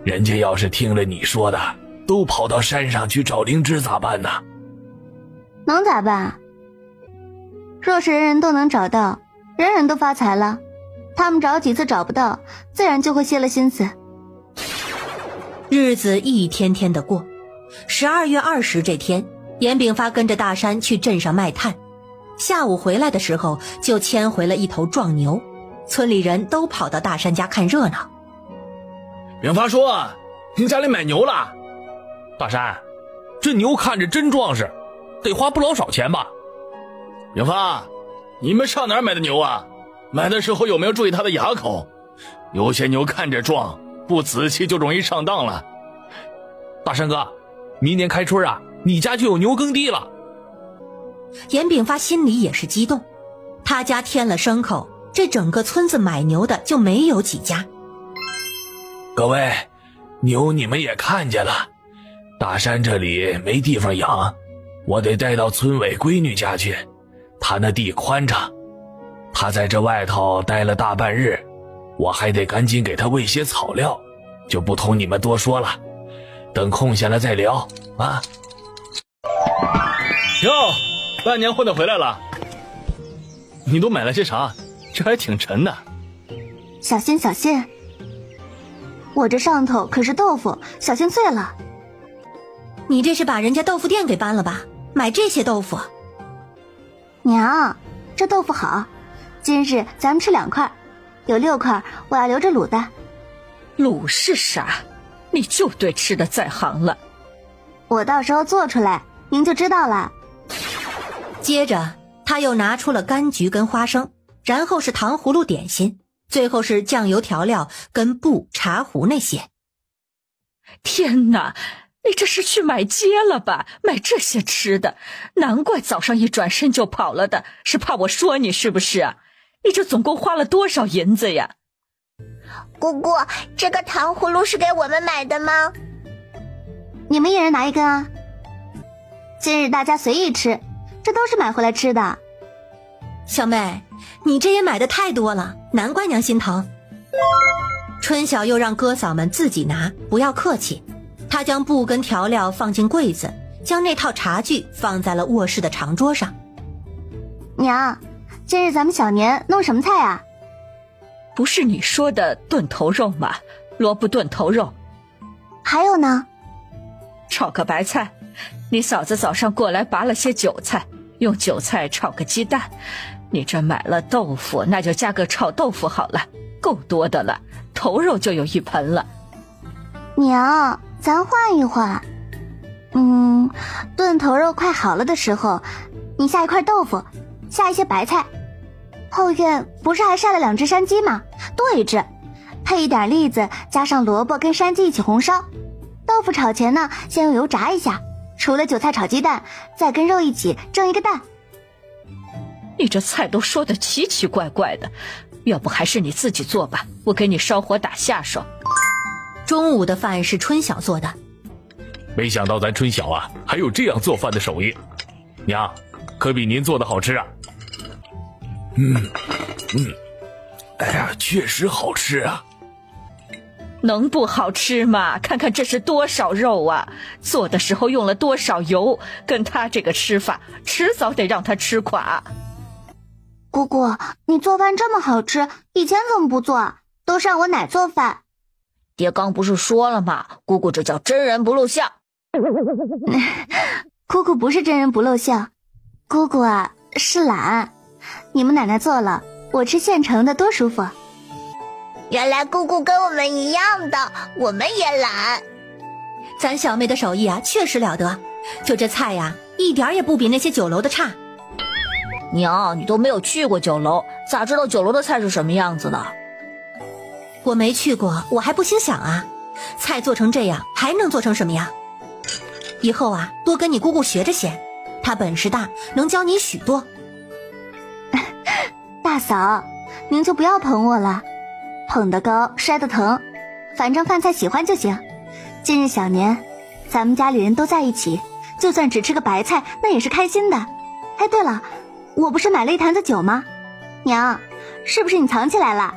人家要是听了你说的，都跑到山上去找灵芝咋办呢？能咋办？若是人人都能找到，人人都发财了，他们找几次找不到，自然就会泄了心思。日子一天天的过，12月20这天，严炳发跟着大山去镇上卖炭，下午回来的时候就牵回了一头壮牛，村里人都跑到大山家看热闹。禀发叔，您家里买牛了？大山，这牛看着真壮实，得花不老少钱吧？禀发，你们上哪儿买的牛啊？买的时候有没有注意它的牙口？有些牛看着壮，不仔细就容易上当了。大山哥，明年开春啊，你家就有牛耕地了。严炳发心里也是激动，他家添了牲口，这整个村子买牛的就没有几家。各位，牛你们也看见了，大山这里没地方养，我得带到村委闺女家去，她那地宽敞，她在这外头待了大半日，我还得赶紧给她喂些草料，就不同你们多说了，等空下来再聊啊。哟，半年混的回来了，你都买了些啥？这还挺沉的。小心小心，我这上头可是豆腐，小心碎了。你这是把人家豆腐店给搬了吧？买这些豆腐？娘，这豆腐好，今日咱们吃2块，有6块我要留着卤的。卤是啥？你就对吃的在行了。我到时候做出来，您就知道了。接着他又拿出了柑橘跟花生，然后是糖葫芦点心，最后是酱油调料跟布茶壶那些。天哪，你这是去买街了吧？买这些吃的，难怪早上一转身就跑了的，是怕我说你是不是啊？你这总共花了多少银子呀？姑姑，这个糖葫芦是给我们买的吗？你们一人拿1根啊。今日大家随意吃，这都是买回来吃的。小妹，你这也买的太多了，难怪娘心疼。春晓又让哥嫂们自己拿，不要客气。他将布跟调料放进柜子，将那套茶具放在了卧室的长桌上。娘，今日咱们小年弄什么菜啊？不是你说的炖头肉吗？萝卜炖头肉。还有呢？炒个白菜。你嫂子早上过来拔了些韭菜，用韭菜炒个鸡蛋。你这买了豆腐，那就加个炒豆腐好了，够多的了，头肉就有1盆了。娘，咱换一换。炖头肉快好了的时候，你下1块豆腐，下一些白菜。后院不是还晒了2只山鸡吗？多1只，配一点栗子，加上萝卜跟山鸡一起红烧。豆腐炒前呢，先用油炸一下，除了韭菜炒鸡蛋，再跟肉一起蒸1个蛋。你这菜都说的奇奇怪怪的，要不还是你自己做吧，我给你烧火打下手。中午的饭是春晓做的。没想到咱春晓啊，还有这样做饭的手艺。娘，可比您做的好吃啊。哎呀，确实好吃啊。能不好吃吗？看看这是多少肉啊，做的时候用了多少油，跟他这个吃法，迟早得让他吃垮。姑姑，你做饭这么好吃，以前怎么不做？都是让我奶做饭。爹刚不是说了吗？姑姑这叫真人不露相。姑姑不是真人不露相，姑姑啊是懒。你们奶奶做了，我吃现成的多舒服。原来姑姑跟我们一样的，我们也懒。咱小妹的手艺啊，确实了得，就这菜呀，一点也不比那些酒楼的差。娘，你都没有去过酒楼，咋知道酒楼的菜是什么样子的？我没去过，我还不心想啊，菜做成这样，还能做成什么样？以后啊，多跟你姑姑学着些，她本事大，能教你许多。大嫂，您就不要捧我了。捧得高摔得疼，反正饭菜喜欢就行。今日小年，咱们家里人都在一起，就算只吃个白菜，那也是开心的。哎，对了，我不是买了1坛子酒吗？娘，是不是你藏起来了？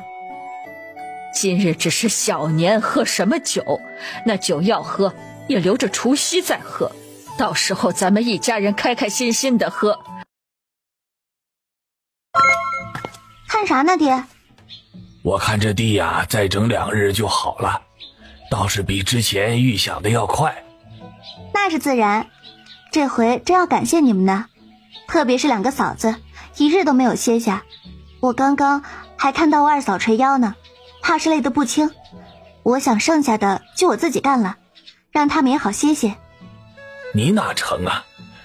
今日只是小年，喝什么酒？那酒要喝，也留着除夕再喝，到时候咱们一家人开开心心的喝。看啥呢，爹？我看这地呀，再整2日就好了，倒是比之前预想的要快。那是自然，这回真要感谢你们呢，特别是2个嫂子，一日都没有歇下。我刚刚还看到我二嫂捶腰呢，怕是累得不轻。我想剩下的就我自己干了，让他们也好歇歇。你哪成啊，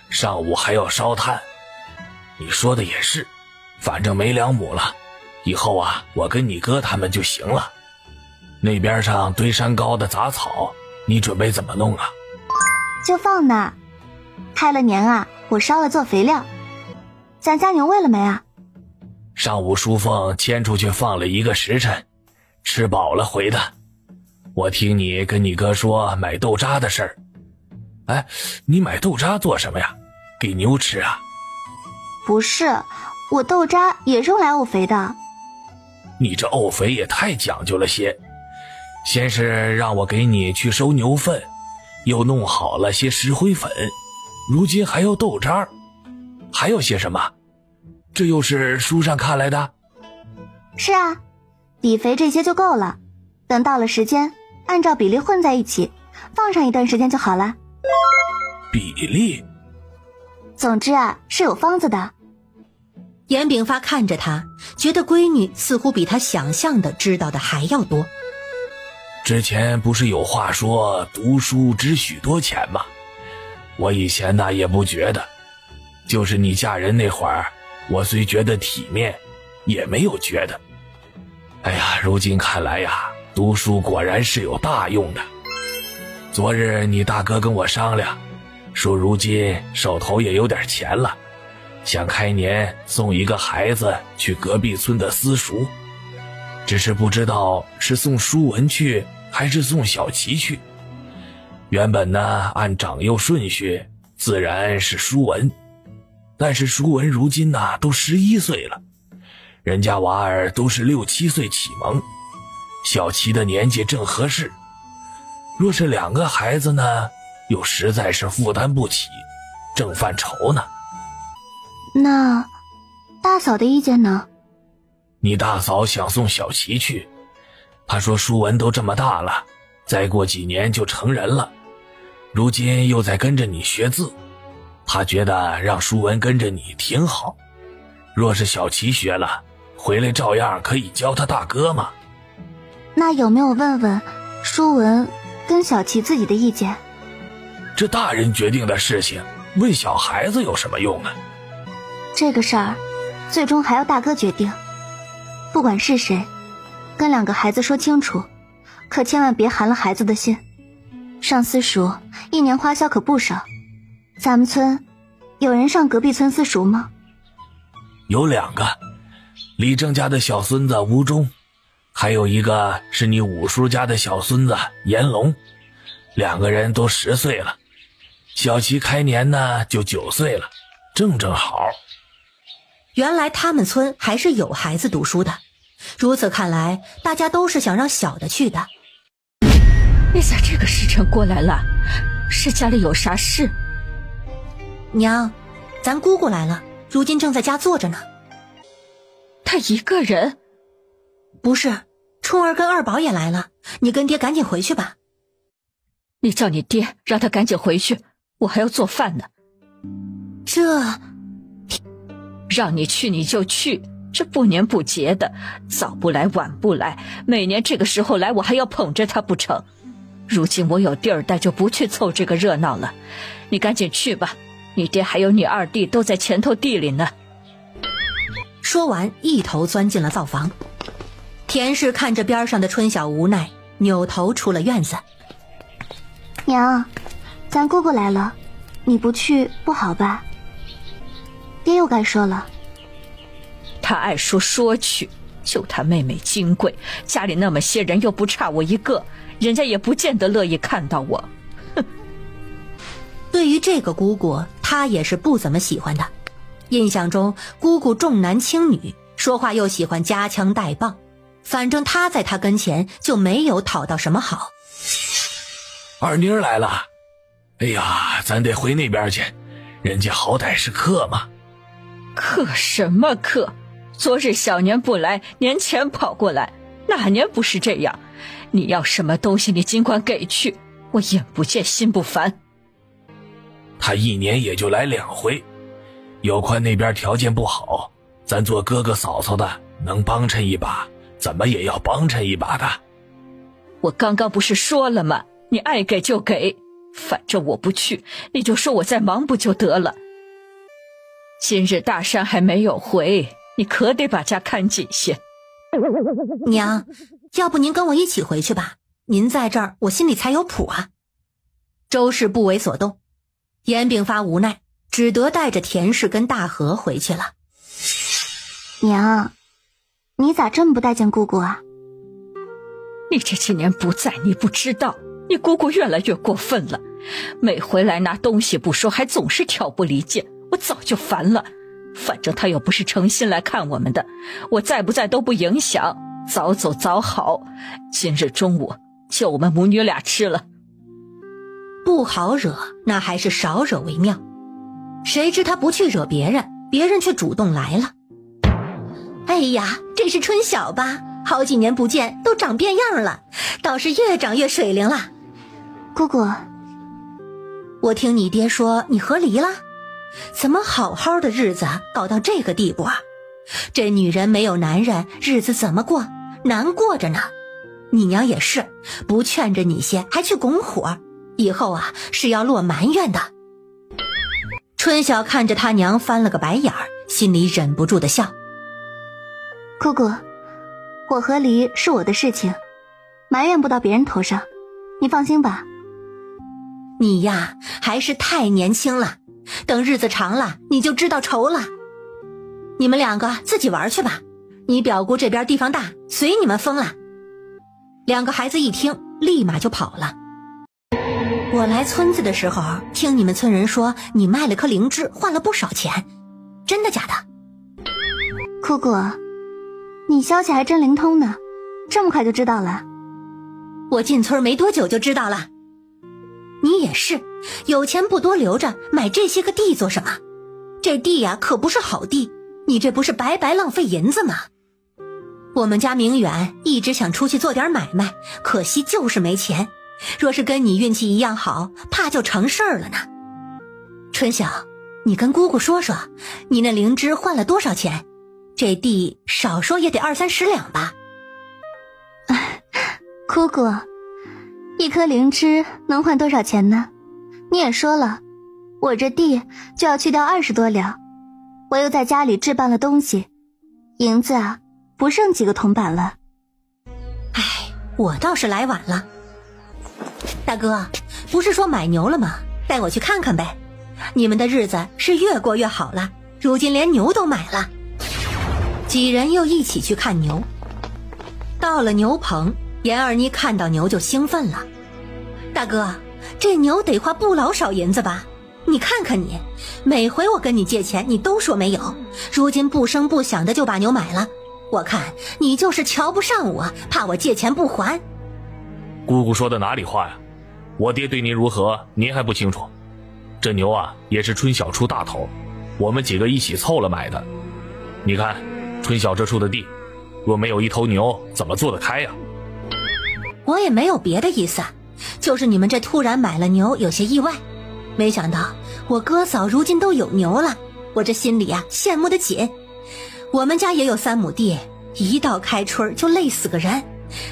上午还要烧炭。你说的也是，反正没2亩了，以后啊，我跟你哥他们就行了。那边上堆山高的杂草，你准备怎么弄啊？就放那，开了年啊，我烧了做肥料。咱家牛喂了没啊？上午淑凤牵出去放了1个时辰，吃饱了回的。我听你跟你哥说买豆渣的事儿。哎，你买豆渣做什么呀？给牛吃啊？不是，我豆渣也是用来沤肥的。你这沤肥也太讲究了些，先是让我给你去收牛粪，又弄好了些石灰粉，如今还要豆渣，还有些什么？这又是书上看来的？是啊，底肥这些就够了，等到了时间，按照比例混在一起，放上一段时间就好了。比例？总之啊，是有方子的。严炳发看着他，觉得闺女似乎比他想象的知道的还要多。之前不是有话说读书值许多钱吗？我以前呢也不觉得，就是你嫁人那会儿，我虽觉得体面，也没有觉得。哎呀，如今看来呀，读书果然是有大用的。昨日你大哥跟我商量，说如今手头也有点钱了，想开年送一个孩子去隔壁村的私塾，只是不知道是送书文去还是送小琪去。原本呢，按长幼顺序自然是书文，但是书文如今呢都11岁了，人家娃儿都是6、7岁启蒙，小琪的年纪正合适。若是2个孩子呢，又实在是负担不起，正犯愁呢。那大嫂的意见呢？你大嫂想送小琪去，她说书文都这么大了，再过几年就成人了，如今又在跟着你学字，她觉得让书文跟着你挺好。若是小琪学了，回来照样可以教他大哥嘛。那有没有问问书文跟小琪自己的意见？这大人决定的事情，问小孩子有什么用啊？这个事儿最终还要大哥决定，不管是谁，跟2个孩子说清楚，可千万别寒了孩子的心。上私塾1年花销可不少，咱们村有人上隔壁村私塾吗？有2个，李正家的小孙子吴忠，还有一个是你五叔家的小孙子严龙，2个人都10岁了，小琪开年呢就9岁了，正好。原来他们村还是有孩子读书的，如此看来，大家都是想让小的去的。你咋这个时辰过来了？是家里有啥事？娘，咱姑姑来了，如今正在家坐着呢。她一个人？不是，春儿跟二宝也来了，你跟爹赶紧回去吧。你叫你爹让他赶紧回去，我还要做饭呢。这让你去你就去，这不年不节的，早不来晚不来，每年这个时候来我还要捧着他不成？如今我有地儿待，就不去凑这个热闹了。你赶紧去吧，你爹还有你2弟都在前头地里呢。说完一头钻进了灶房。田氏看着边上的春晓无奈，扭头出了院子。娘，咱姑姑来了，你不去不好吧？爹又该说了。他爱说说去，就他妹妹金贵，家里那么些人又不差我一个，人家也不见得乐意看到我。哼！对于这个姑姑，他也是不怎么喜欢的。印象中姑姑重男轻女，说话又喜欢夹枪带棒，反正他在他跟前就没有讨到什么好。二妮儿来了，哎呀，咱得回那边去，人家好歹是客嘛。客什么客？昨日小年不来，年前跑过来，哪年不是这样？你要什么东西你尽管给去，我眼不见心不烦。他1年也就来2回，有宽那边条件不好，咱做哥哥嫂嫂的，能帮衬一把，怎么也要帮衬一把的。我刚刚不是说了吗？你爱给就给，反正我不去，你就说我在忙不就得了。今日大山还没有回，你可得把家看紧些。娘，要不您跟我一起回去吧，您在这儿我心里才有谱啊。周氏不为所动，严炳发无奈，只得带着田氏跟大河回去了。娘，你咋这么不待见姑姑啊？你这几年不在，你不知道，你姑姑越来越过分了，每回来拿东西不说，还总是挑拨离间，我早就烦了。反正她又不是诚心来看我们的，我在不在都不影响，早走早好。今日中午就我们母女俩吃了。不好惹，那还是少惹为妙。谁知他不去惹别人，别人却主动来了。哎呀，这是春晓吧？好几年不见，都长变样了，倒是越长越水灵了。姑姑，我听你爹说你和离了，怎么好好的日子搞到这个地步啊？这女人没有男人，日子怎么过？难过着呢。你娘也是，不劝着你些，还去拱火，以后啊是要落埋怨的。春晓看着他娘翻了个白眼儿，心里忍不住的笑。姑姑，我和离是我的事情，埋怨不到别人头上，你放心吧。你呀还是太年轻了，等日子长了你就知道愁了。你们两个自己玩去吧，你表姑这边地方大，随你们疯了。两个孩子一听，立马就跑了。我来村子的时候，听你们村人说你卖了颗灵芝换了不少钱，真的假的？姑姑，你消息还真灵通呢，这么快就知道了。我进村没多久就知道了。你也是，有钱不多留着，买这些个地做什么？这地呀可不是好地，你这不是白白浪费银子吗？我们家明远一直想出去做点买卖，可惜就是没钱。若是跟你运气一样好，怕就成事儿了呢。春晓，你跟姑姑说说，你那灵芝换了多少钱？这地少说也得20-30两吧。姑姑，一颗灵芝能换多少钱呢？你也说了，我这地就要去掉20多两，我又在家里置办了东西，银子啊不剩几个铜板了。唉，我倒是来晚了。大哥，不是说买牛了吗？带我去看看呗。你们的日子是越过越好了，如今连牛都买了。几人又一起去看牛。到了牛棚，严二妮看到牛就兴奋了。大哥，这牛得花不老少银子吧？你看看你，每回我跟你借钱你都说没有，如今不声不响的就把牛买了，我看你就是瞧不上我，怕我借钱不还。姑姑说的哪里话呀？我爹对您如何，您还不清楚？这牛啊，也是春晓出大头，我们几个一起凑了买的。你看，春晓这处的地，若没有一头牛，怎么做得开呀？我也没有别的意思，就是你们这突然买了牛，有些意外。没想到我哥嫂如今都有牛了，我这心里啊羡慕得紧。我们家也有3亩地，一到开春就累死个人。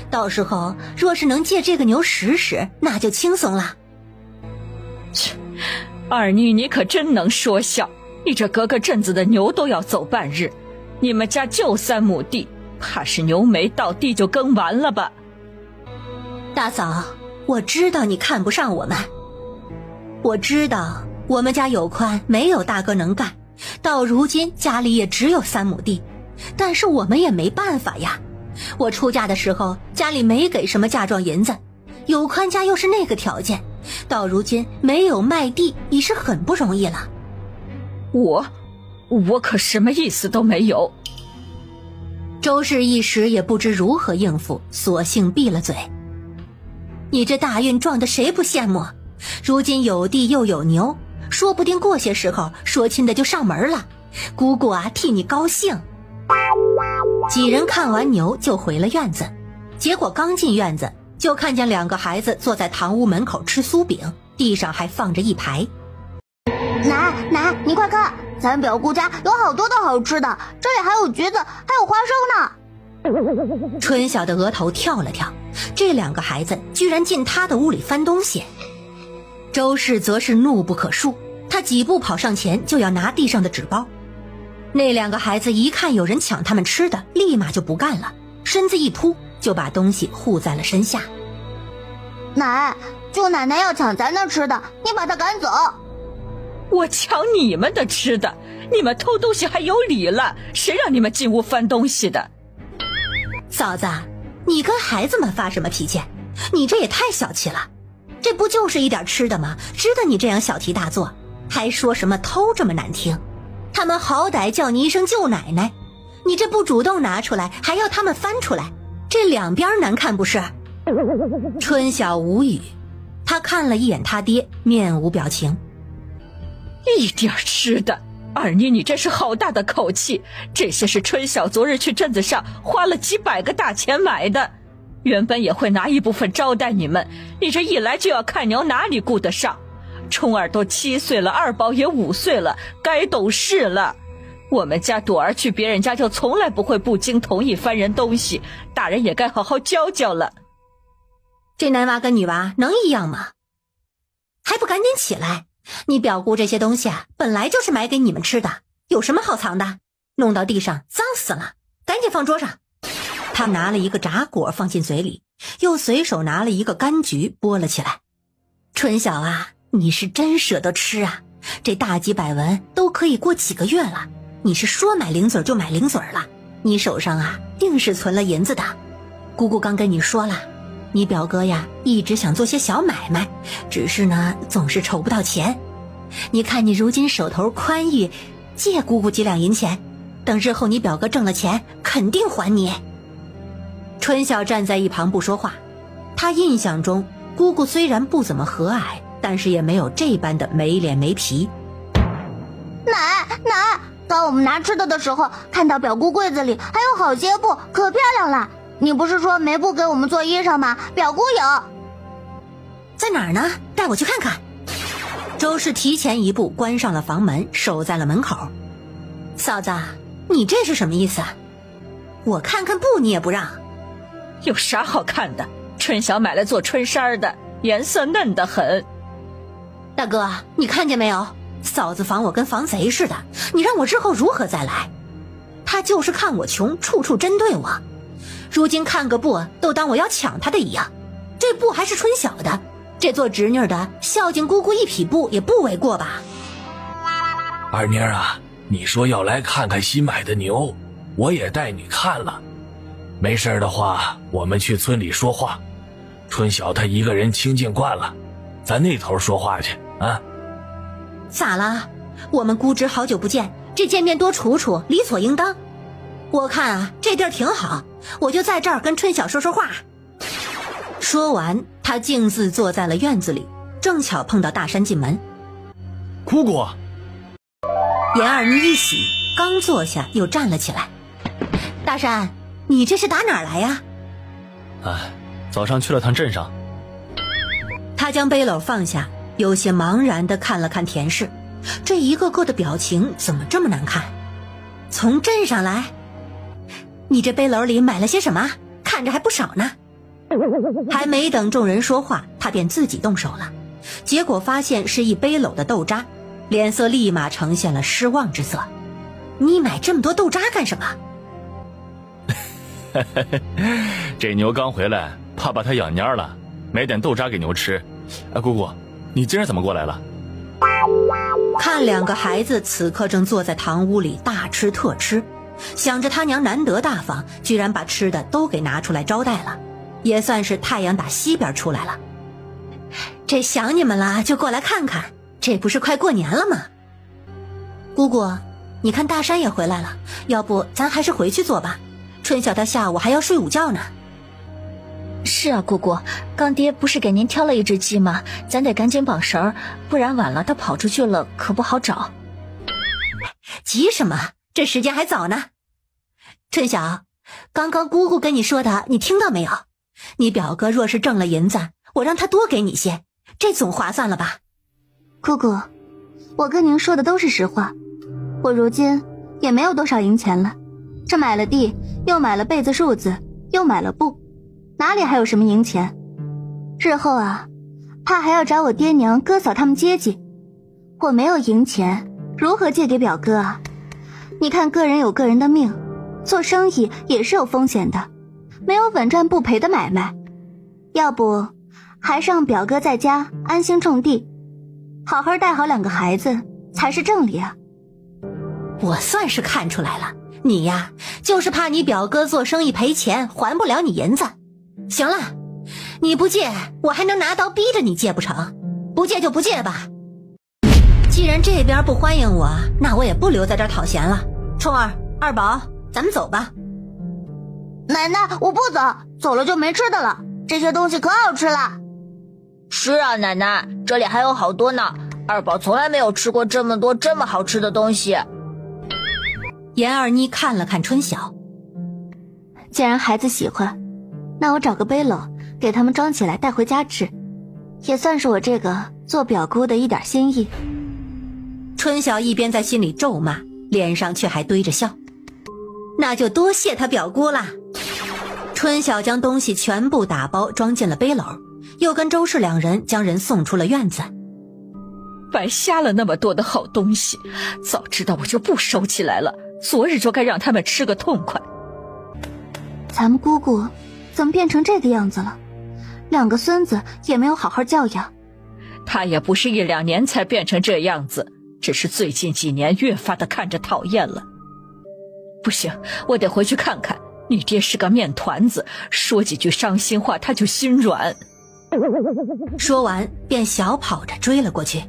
到时候若是能借这个牛使使，那就轻松了。切，二妮你可真能说笑，你这隔个镇子的牛都要走半日，你们家就3亩地，怕是牛没到地就耕完了吧？大嫂，我知道你看不上我们，我知道我们家有宽没有大哥能干，到如今家里也只有3亩地，但是我们也没办法呀。我出嫁的时候家里没给什么嫁妆银子，有宽家又是那个条件，到如今没有卖地已是很不容易了。我可什么意思都没有。周氏一时也不知如何应付，索性闭了嘴。你这大运撞得谁不羡慕？如今有地又有牛，说不定过些时候说亲的就上门了，姑姑啊替你高兴。几人看完牛就回了院子，结果刚进院子就看见2个孩子坐在堂屋门口吃酥饼，地上还放着一排。奶，你快看，咱表姑家有好多的好吃的，这里还有橘子，还有花生呢。春晓的额头跳了跳，这2个孩子居然进他的屋里翻东西。周氏则是怒不可遏，他几步跑上前就要拿地上的纸包。那2个孩子一看有人抢他们吃的，立马就不干了，身子一扑就把东西护在了身下。奶，舅奶奶要抢咱的吃的，你把她赶走。我抢你们的吃的？你们偷东西还有理了？谁让你们进屋翻东西的？嫂子，你跟孩子们发什么脾气？你这也太小气了，这不就是一点吃的吗？值得你这样小题大做？还说什么偷这么难听？他们好歹叫你一声舅奶奶，你这不主动拿出来，还要他们翻出来，这两边难看不是？春晓无语，他看了一眼他爹，面无表情。一点吃的，二妮你真是好大的口气，这些是春晓昨日去镇子上花了几百个大钱买的，原本也会拿一部分招待你们，你这一来就要看牛，哪里顾得上？冲儿都7岁了，二宝也5岁了，该懂事了。我们家朵儿去别人家就从来不会不经同意翻人东西，大人也该好好教教了。这男娃跟女娃能一样吗？还不赶紧起来！你表姑这些东西啊，本来就是买给你们吃的，有什么好藏的？弄到地上脏死了，赶紧放桌上。他拿了一个炸果放进嘴里，又随手拿了一个柑橘剥了起来。春晓啊，你是真舍得吃啊，这大几百文都可以过几个月了，你是说买零嘴就买零嘴了，你手上啊定是存了银子的。姑姑刚跟你说了，你表哥呀一直想做些小买卖，只是呢总是筹不到钱。你看你如今手头宽裕，借姑姑几两银钱，等日后你表哥挣了钱肯定还你。春晓站在一旁不说话，他印象中姑姑虽然不怎么和蔼，但是也没有这般的没脸没皮。奶，当我们拿吃的时候，看到表姑柜子里还有好些布，可漂亮了。你不是说没布给我们做衣裳吗？表姑有。在哪儿呢？带我去看看。周氏提前一步关上了房门，守在了门口。嫂子，你这是什么意思？我看看布你也不让。有啥好看的？春晓买来做春衫的，颜色嫩得很。大哥，你看见没有？嫂子防我跟防贼似的，你让我日后如何再来？他就是看我穷，处处针对我。如今看个布都当我要抢他的一样，这布还是春晓的，这做侄女的孝敬姑姑一匹布也不为过吧？二妮啊，你说要来看看新买的牛，我也带你看了。没事的话，我们去村里说话。春晓他一个人清静惯了，咱那头说话去啊。咋了？我们姑侄好久不见，这见面多处处，理所应当。我看啊，这地儿挺好，我就在这儿跟春晓说说话。说完，他径自坐在了院子里，正巧碰到大山进门。姑姑。严二妮一喜，刚坐下又站了起来。大山，你这是打哪儿来呀？早上去了趟镇上。他将背篓放下，有些茫然地看了看田氏，这一个个的表情怎么这么难看？从镇上来？你这背篓里买了些什么？看着还不少呢。还没等众人说话，他便自己动手了，结果发现是一背篓的豆渣，脸色立马呈现了失望之色。你买这么多豆渣干什么？这牛刚回来，怕把它养蔫了，买点豆渣给牛吃。姑姑，你今儿怎么过来了？看两个孩子此刻正坐在堂屋里大吃特吃，想着他娘难得大方，居然把吃的都给拿出来招待了，也算是太阳打西边出来了。这想你们了，就过来看看，这不是快过年了吗？姑姑，你看大山也回来了，要不咱还是回去做吧，春晓他下午还要睡午觉呢。是啊，姑姑，刚爹不是给您挑了一只鸡吗？咱得赶紧绑绳，不然晚了他跑出去了可不好找。急什么？这时间还早呢。春晓，刚刚姑姑跟你说的你听到没有？你表哥若是挣了银子，我让他多给你些，这总划算了吧？姑姑，我跟您说的都是实话，我如今也没有多少银钱了，这买了地，又买了被子褥子，又买了布，哪里还有什么银钱？日后啊，怕还要找我爹娘哥嫂他们接济，我没有银钱，如何借给表哥啊？你看个人有个人的命，做生意也是有风险的，没有稳赚不赔的买卖。要不还是让表哥在家安心种地，好好带好2个孩子才是正理啊。我算是看出来了，你呀就是怕你表哥做生意赔钱，还不了你银子。行了，你不借我还能拿刀逼着你借不成？不借就不借吧。既然这边不欢迎我，那我也不留在这儿讨嫌了。冲儿、二宝，咱们走吧。奶奶，我不走，走了就没吃的了，这些东西可好吃了。是啊，奶奶，这里还有好多呢，二宝从来没有吃过这么多这么好吃的东西。严二妮看了看春晓，既然孩子喜欢，那我找个背篓给他们装起来带回家吃，也算是我这个做表姑的一点心意。春晓一边在心里咒骂，脸上却还堆着笑。那就多谢他表姑啦。春晓将东西全部打包装进了背篓，又跟周氏2人将人送出了院子。白瞎了那么多的好东西，早知道我就不收起来了，昨日就该让他们吃个痛快。咱们姑姑怎么变成这个样子了？2个孙子也没有好好教养。她也不是1、2年才变成这样子，只是最近几年越发的看着讨厌了。不行，我得回去看看。你爹是个面团子，说几句伤心话他就心软。说完便小跑着追了过去。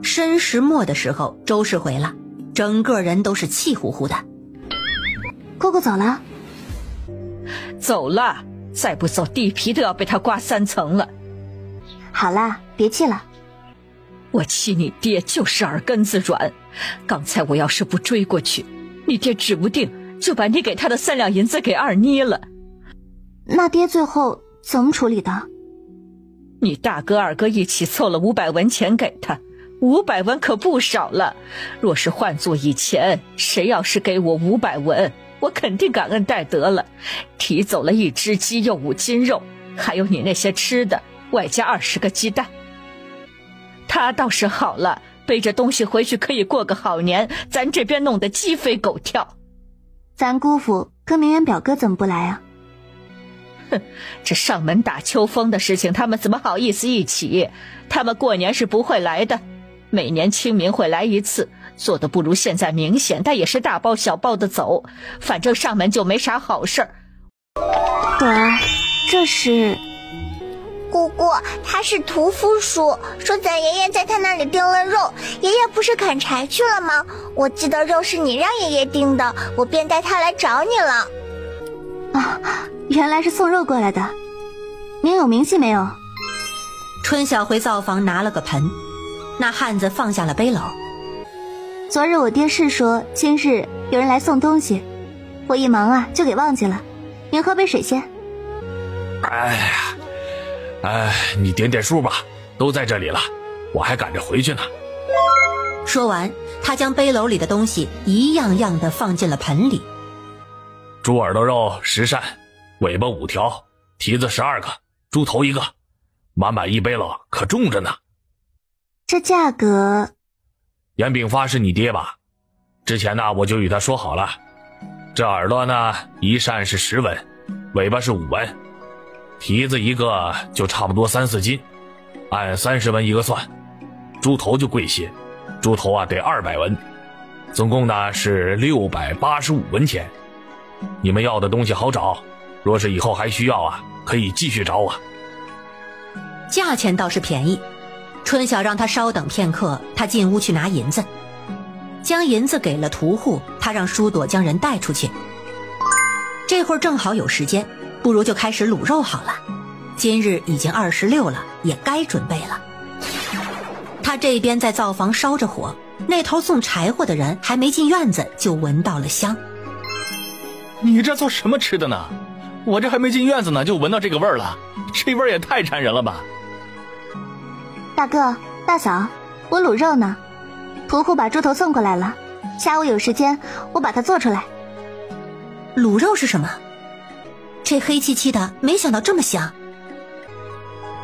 申时末的时候，周氏回了，整个人都是气呼呼的。姑姑走了？走了，再不走地皮都要被他刮3层了。好啦，别气了。我气你爹就是耳根子软，刚才我要是不追过去，你爹指不定就把你给他的3两银子给二妮了。那爹最后怎么处理的？你大哥二哥一起凑了500文钱给他，500文可不少了。若是换做以前，谁要是给我500文，我肯定感恩戴德了。提走了1只鸡，又5斤肉，还有你那些吃的，外加20个鸡蛋。他倒是好了，背着东西回去可以过个好年，咱这边弄得鸡飞狗跳。咱姑父跟明远表哥怎么不来啊？哼，这上门打秋风的事情他们怎么好意思一起？他们过年是不会来的，每年清明会来1次，做的不如现在明显，但也是大包小包的走，反正上门就没啥好事儿。朵儿，这是姑姑，他是屠夫叔，说咱爷爷在他那里订了肉，爷爷不是砍柴去了吗？我记得肉是你让爷爷订的，我便带他来找你了。啊，原来是送肉过来的。您有明细没有？春晓回灶房拿了个盆，那汉子放下了背篓。昨日我爹是说今日有人来送东西，我一忙啊就给忘记了。您喝杯水先。你点点数吧，都在这里了，我还赶着回去呢。说完，他将背篓里的东西一样样的放进了盆里。猪耳朵肉10扇，尾巴5条，蹄子12个，猪头1个，满满1背篓，可重着呢。这价格……严炳发是你爹吧？之前呢，我就与他说好了，这耳朵呢1扇是10文，尾巴是5文，蹄子1个就差不多3、4斤，按30文1个算。猪头就贵些，猪头啊得200文，总共呢是685文钱。你们要的东西好找，若是以后还需要啊，可以继续找我。价钱倒是便宜，春晓让他稍等片刻，他进屋去拿银子，将银子给了屠户，他让舒朵将人带出去。这会儿正好有时间，不如就开始卤肉好了。今日已经26了，也该准备了。他这边在灶房烧着火，那头送柴火的人还没进院子就闻到了香。你这做什么吃的呢？我这还没进院子呢，就闻到这个味儿了，这味儿也太馋人了吧！大哥大嫂，我卤肉呢，屠户把猪头送过来了，下午有时间我把它做出来。卤肉是什么？这黑漆漆的，没想到这么香。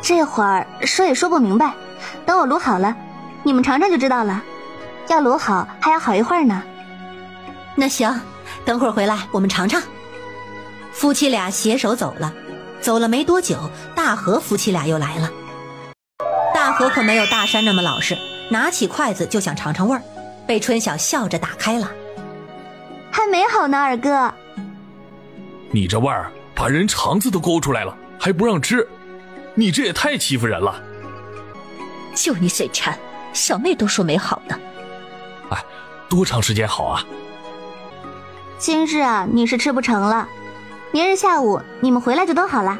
这会儿说也说不明白，等我卤好了，你们尝尝就知道了。要卤好还要好一会儿呢。那行，等会儿回来我们尝尝。夫妻俩携手走了，走了没多久，大河夫妻俩又来了。大河可没有大山那么老实，拿起筷子就想尝尝味儿，被春晓笑着打开了。还没好呢，二哥。你这味儿把人肠子都勾出来了，还不让吃，你这也太欺负人了。就你嘴馋，小妹都说没好呢。哎，多长时间好啊？今日啊，你是吃不成了，明日下午你们回来就都好了，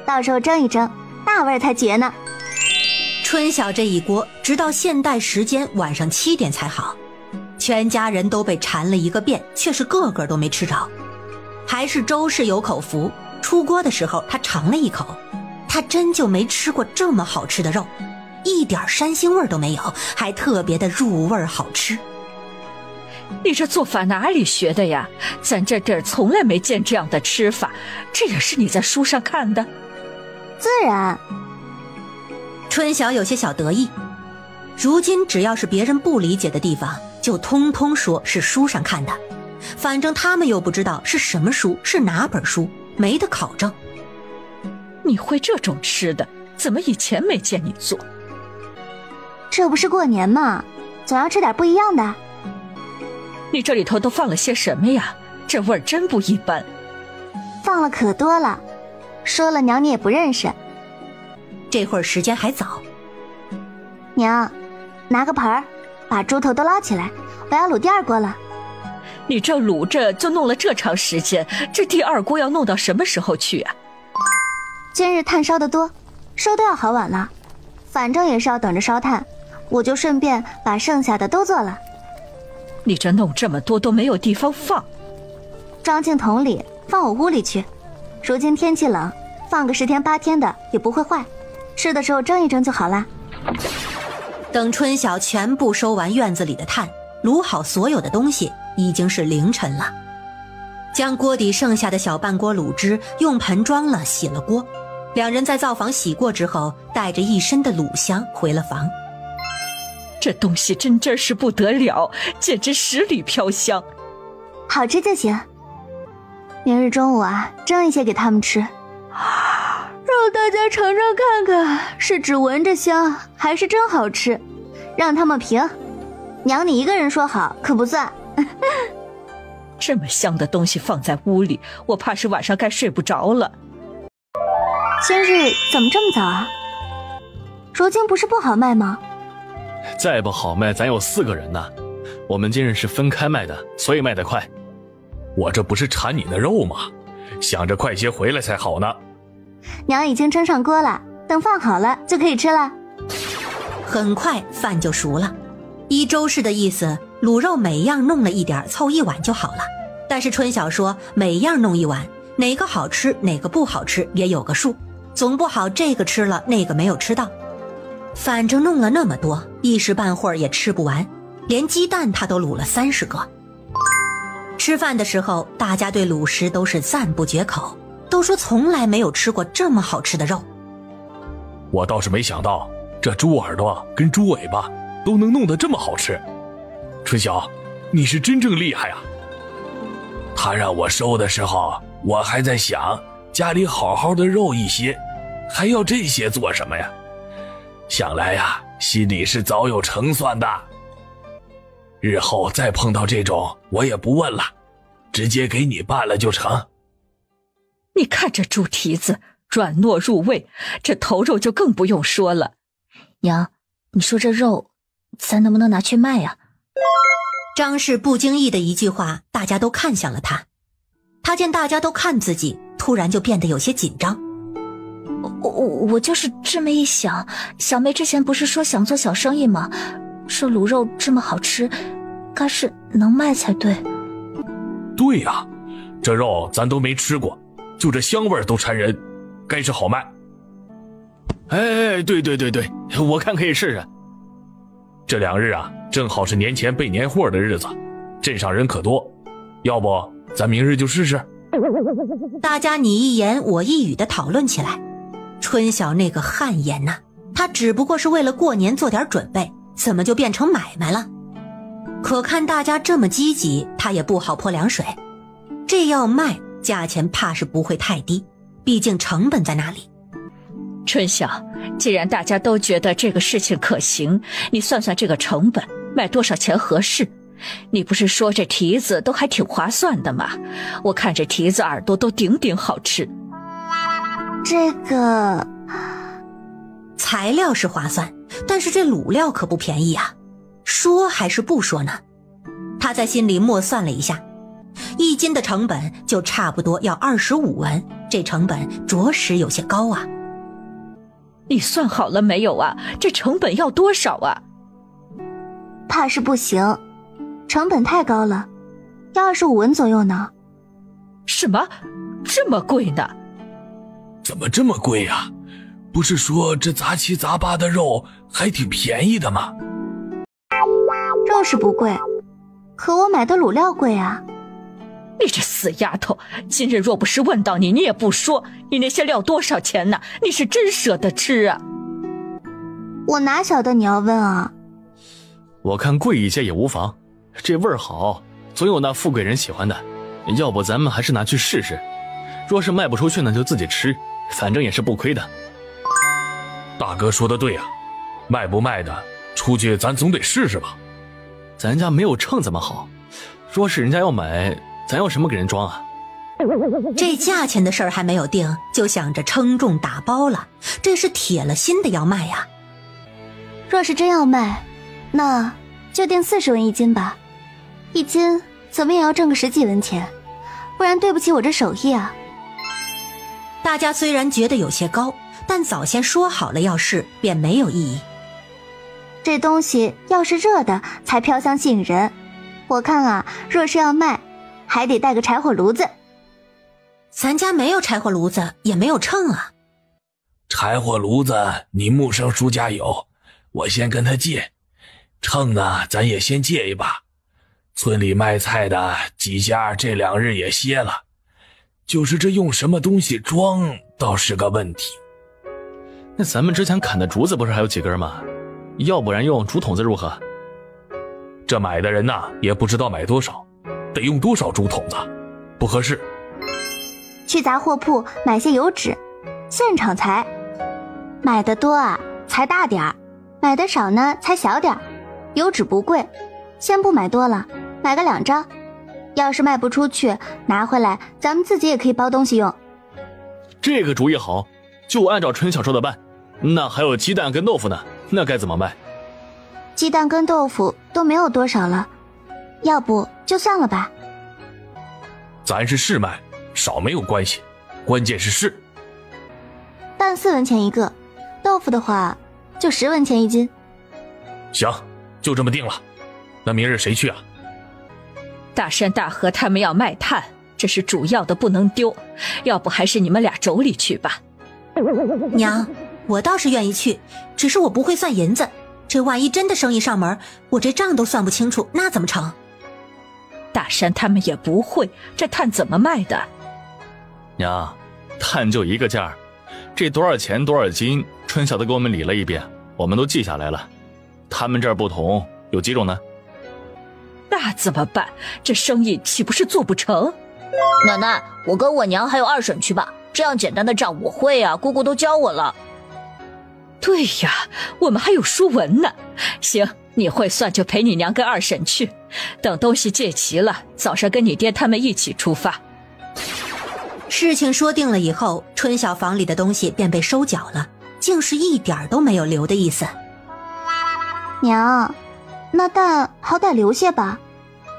到时候蒸一蒸，大味儿才绝呢。春晓这一锅直到现代时间晚上7点才好，全家人都被馋了一个遍，却是个个都没吃着。还是周氏有口福，出锅的时候他尝了一口，他真就没吃过这么好吃的肉，一点膻腥味都没有，还特别的入味好吃。你这做法哪里学的呀？咱这地儿从来没见这样的吃法，这也是你在书上看的？自然。春晓有些小得意，如今只要是别人不理解的地方，就通通说是书上看的，反正他们又不知道是什么书，是哪本书，没得考证。你会这种吃的，怎么以前没见你做？这不是过年吗？总要吃点不一样的。你这里头都放了些什么呀？这味儿真不一般。放了可多了，说了娘你也不认识。这会儿时间还早。娘，拿个盆儿，把猪头都捞起来，我要卤第二锅了。你这卤着就弄了这长时间，这第二锅要弄到什么时候去啊？今日炭烧得多，收都要好晚了，反正也是要等着烧炭，我就顺便把剩下的都做了。你这弄这么多都没有地方放，装进桶里放我屋里去。如今天气冷，放个10天8天的也不会坏，吃的时候蒸一蒸就好啦。等春晓全部收完院子里的炭，卤好所有的东西，已经是凌晨了。将锅底剩下的小半锅卤汁用盆装了，洗了锅。两人在灶房洗过之后，带着一身的卤香回了房。这东西真是不得了，简直10里飘香。好吃就行。明日中午啊，蒸一些给他们吃，让大家尝尝看看，是只闻着香，还是真好吃，让他们评。娘你一个人说好可不算。这么香的东西放在屋里，我怕是晚上该睡不着了。今日怎么这么早啊？如今不是不好卖吗？再不好卖，咱有4个人呢。我们今日是分开卖的，所以卖得快。我这不是馋你的肉吗？想着快些回来才好呢。娘已经蒸上锅了，等饭好了就可以吃了。很快饭就熟了，依周氏的意思，卤肉每样弄了一点，凑1碗就好了。但是春晓说每样弄1碗，哪个好吃哪个不好吃也有个数，总不好这个吃了那个没有吃到。反正弄了那么多，一时半会儿也吃不完，连鸡蛋他都卤了30个。吃饭的时候，大家对卤食都是赞不绝口，都说从来没有吃过这么好吃的肉。我倒是没想到，这猪耳朵跟猪尾巴都能弄得这么好吃。春晓，你是真正厉害啊！他让我收的时候，我还在想家里好好的肉一些，还要这些做什么呀？想来呀，心里是早有成算的。日后再碰到这种，我也不问了，直接给你办了就成。你看这猪蹄子软糯入味，这头肉就更不用说了。娘，你说这肉咱能不能拿去卖呀？张氏不经意的一句话，大家都看向了他。他见大家都看自己，突然就变得有些紧张。我就是这么一想，小妹之前不是说想做小生意吗？说卤肉这么好吃，该是能卖才对。对呀，这肉咱都没吃过，就这香味都馋人，该是好卖。哎，对，我看可以试试。这2日啊，正好是年前备年货的日子，镇上人可多，要不咱明日就试试？大家你一言我一语地讨论起来。春晓那个汗颜呐，他只不过是为了过年做点准备，怎么就变成买卖了？可看大家这么积极，他也不好泼凉水。这要卖，价钱怕是不会太低，毕竟成本在那里。春晓，既然大家都觉得这个事情可行，你算算这个成本，卖多少钱合适？你不是说这蹄子都还挺划算的吗？我看这蹄子耳朵都顶顶好吃。这个材料是划算，但是这卤料可不便宜啊，说还是不说呢？他在心里默算了一下，1斤的成本就差不多要25文，这成本着实有些高啊。你算好了没有啊？这成本要多少啊？怕是不行，成本太高了，要25文左右呢。什么？这么贵呢？怎么这么贵啊？不是说这杂七杂八的肉还挺便宜的吗？肉是不贵，可我买的卤料贵啊。你这死丫头，今日若不是问到你，你也不说，你那些料多少钱呢？你是真舍得吃啊？我哪晓得你要问啊？我看贵一些也无妨，这味儿好，总有那富贵人喜欢的。要不咱们还是拿去试试，若是卖不出去呢，就自己吃，反正也是不亏的。大哥说的对啊，卖不卖的，出去咱总得试试吧。咱家没有秤怎么好？若是人家要买，咱要什么给人装啊？这价钱的事儿还没有定，就想着称重打包了，这是铁了心的要卖呀。若是真要卖，那就定40文1斤吧，1斤怎么也要挣个10几文钱，不然对不起我这手艺啊。大家虽然觉得有些高，但早先说好了要试，便没有异议。这东西要是热的才飘香吸引人，我看啊，若是要卖，还得带个柴火炉子。咱家没有柴火炉子，也没有秤啊。柴火炉子你木生叔家有，我先跟他借。秤呢，咱也先借一把。村里卖菜的几家这2日也歇了，就是这用什么东西装倒是个问题。那咱们之前砍的竹子不是还有几根吗？要不然用竹筒子如何？这买的人呐，也不知道买多少，得用多少竹筒子，不合适。去杂货铺买些油纸，现场裁。买的多啊，裁大点儿；买的少呢，裁小点儿。油纸不贵，先不买多了，买个2张。要是卖不出去，拿回来咱们自己也可以包东西用。这个主意好，就按照春晓说的办。那还有鸡蛋跟豆腐呢，那该怎么卖？鸡蛋跟豆腐都没有多少了，要不就算了吧。咱是试卖，少没有关系，关键是试。蛋4文钱一个，豆腐的话就10文钱1斤。行，就这么定了。那明日谁去啊？大山大河他们要卖炭，这是主要的，不能丢。要不还是你们俩妯娌去吧。娘，我倒是愿意去，只是我不会算银子，这万一真的生意上门，我这账都算不清楚，那怎么成？大山他们也不会，这炭怎么卖的？娘，炭就一个价，这多少钱多少斤，春晓都给我们理了一遍，我们都记下来了。他们这儿不同，有几种呢？那怎么办？这生意岂不是做不成？奶奶，我跟我娘还有二婶去吧，这样简单的账我会啊，姑姑都教我了。对呀，我们还有书文呢。行，你会算就陪你娘跟二婶去，等东西借齐了，早上跟你爹他们一起出发。事情说定了以后，春晓房里的东西便被收缴了，竟是一点都没有留的意思。娘，那蛋好歹留些吧，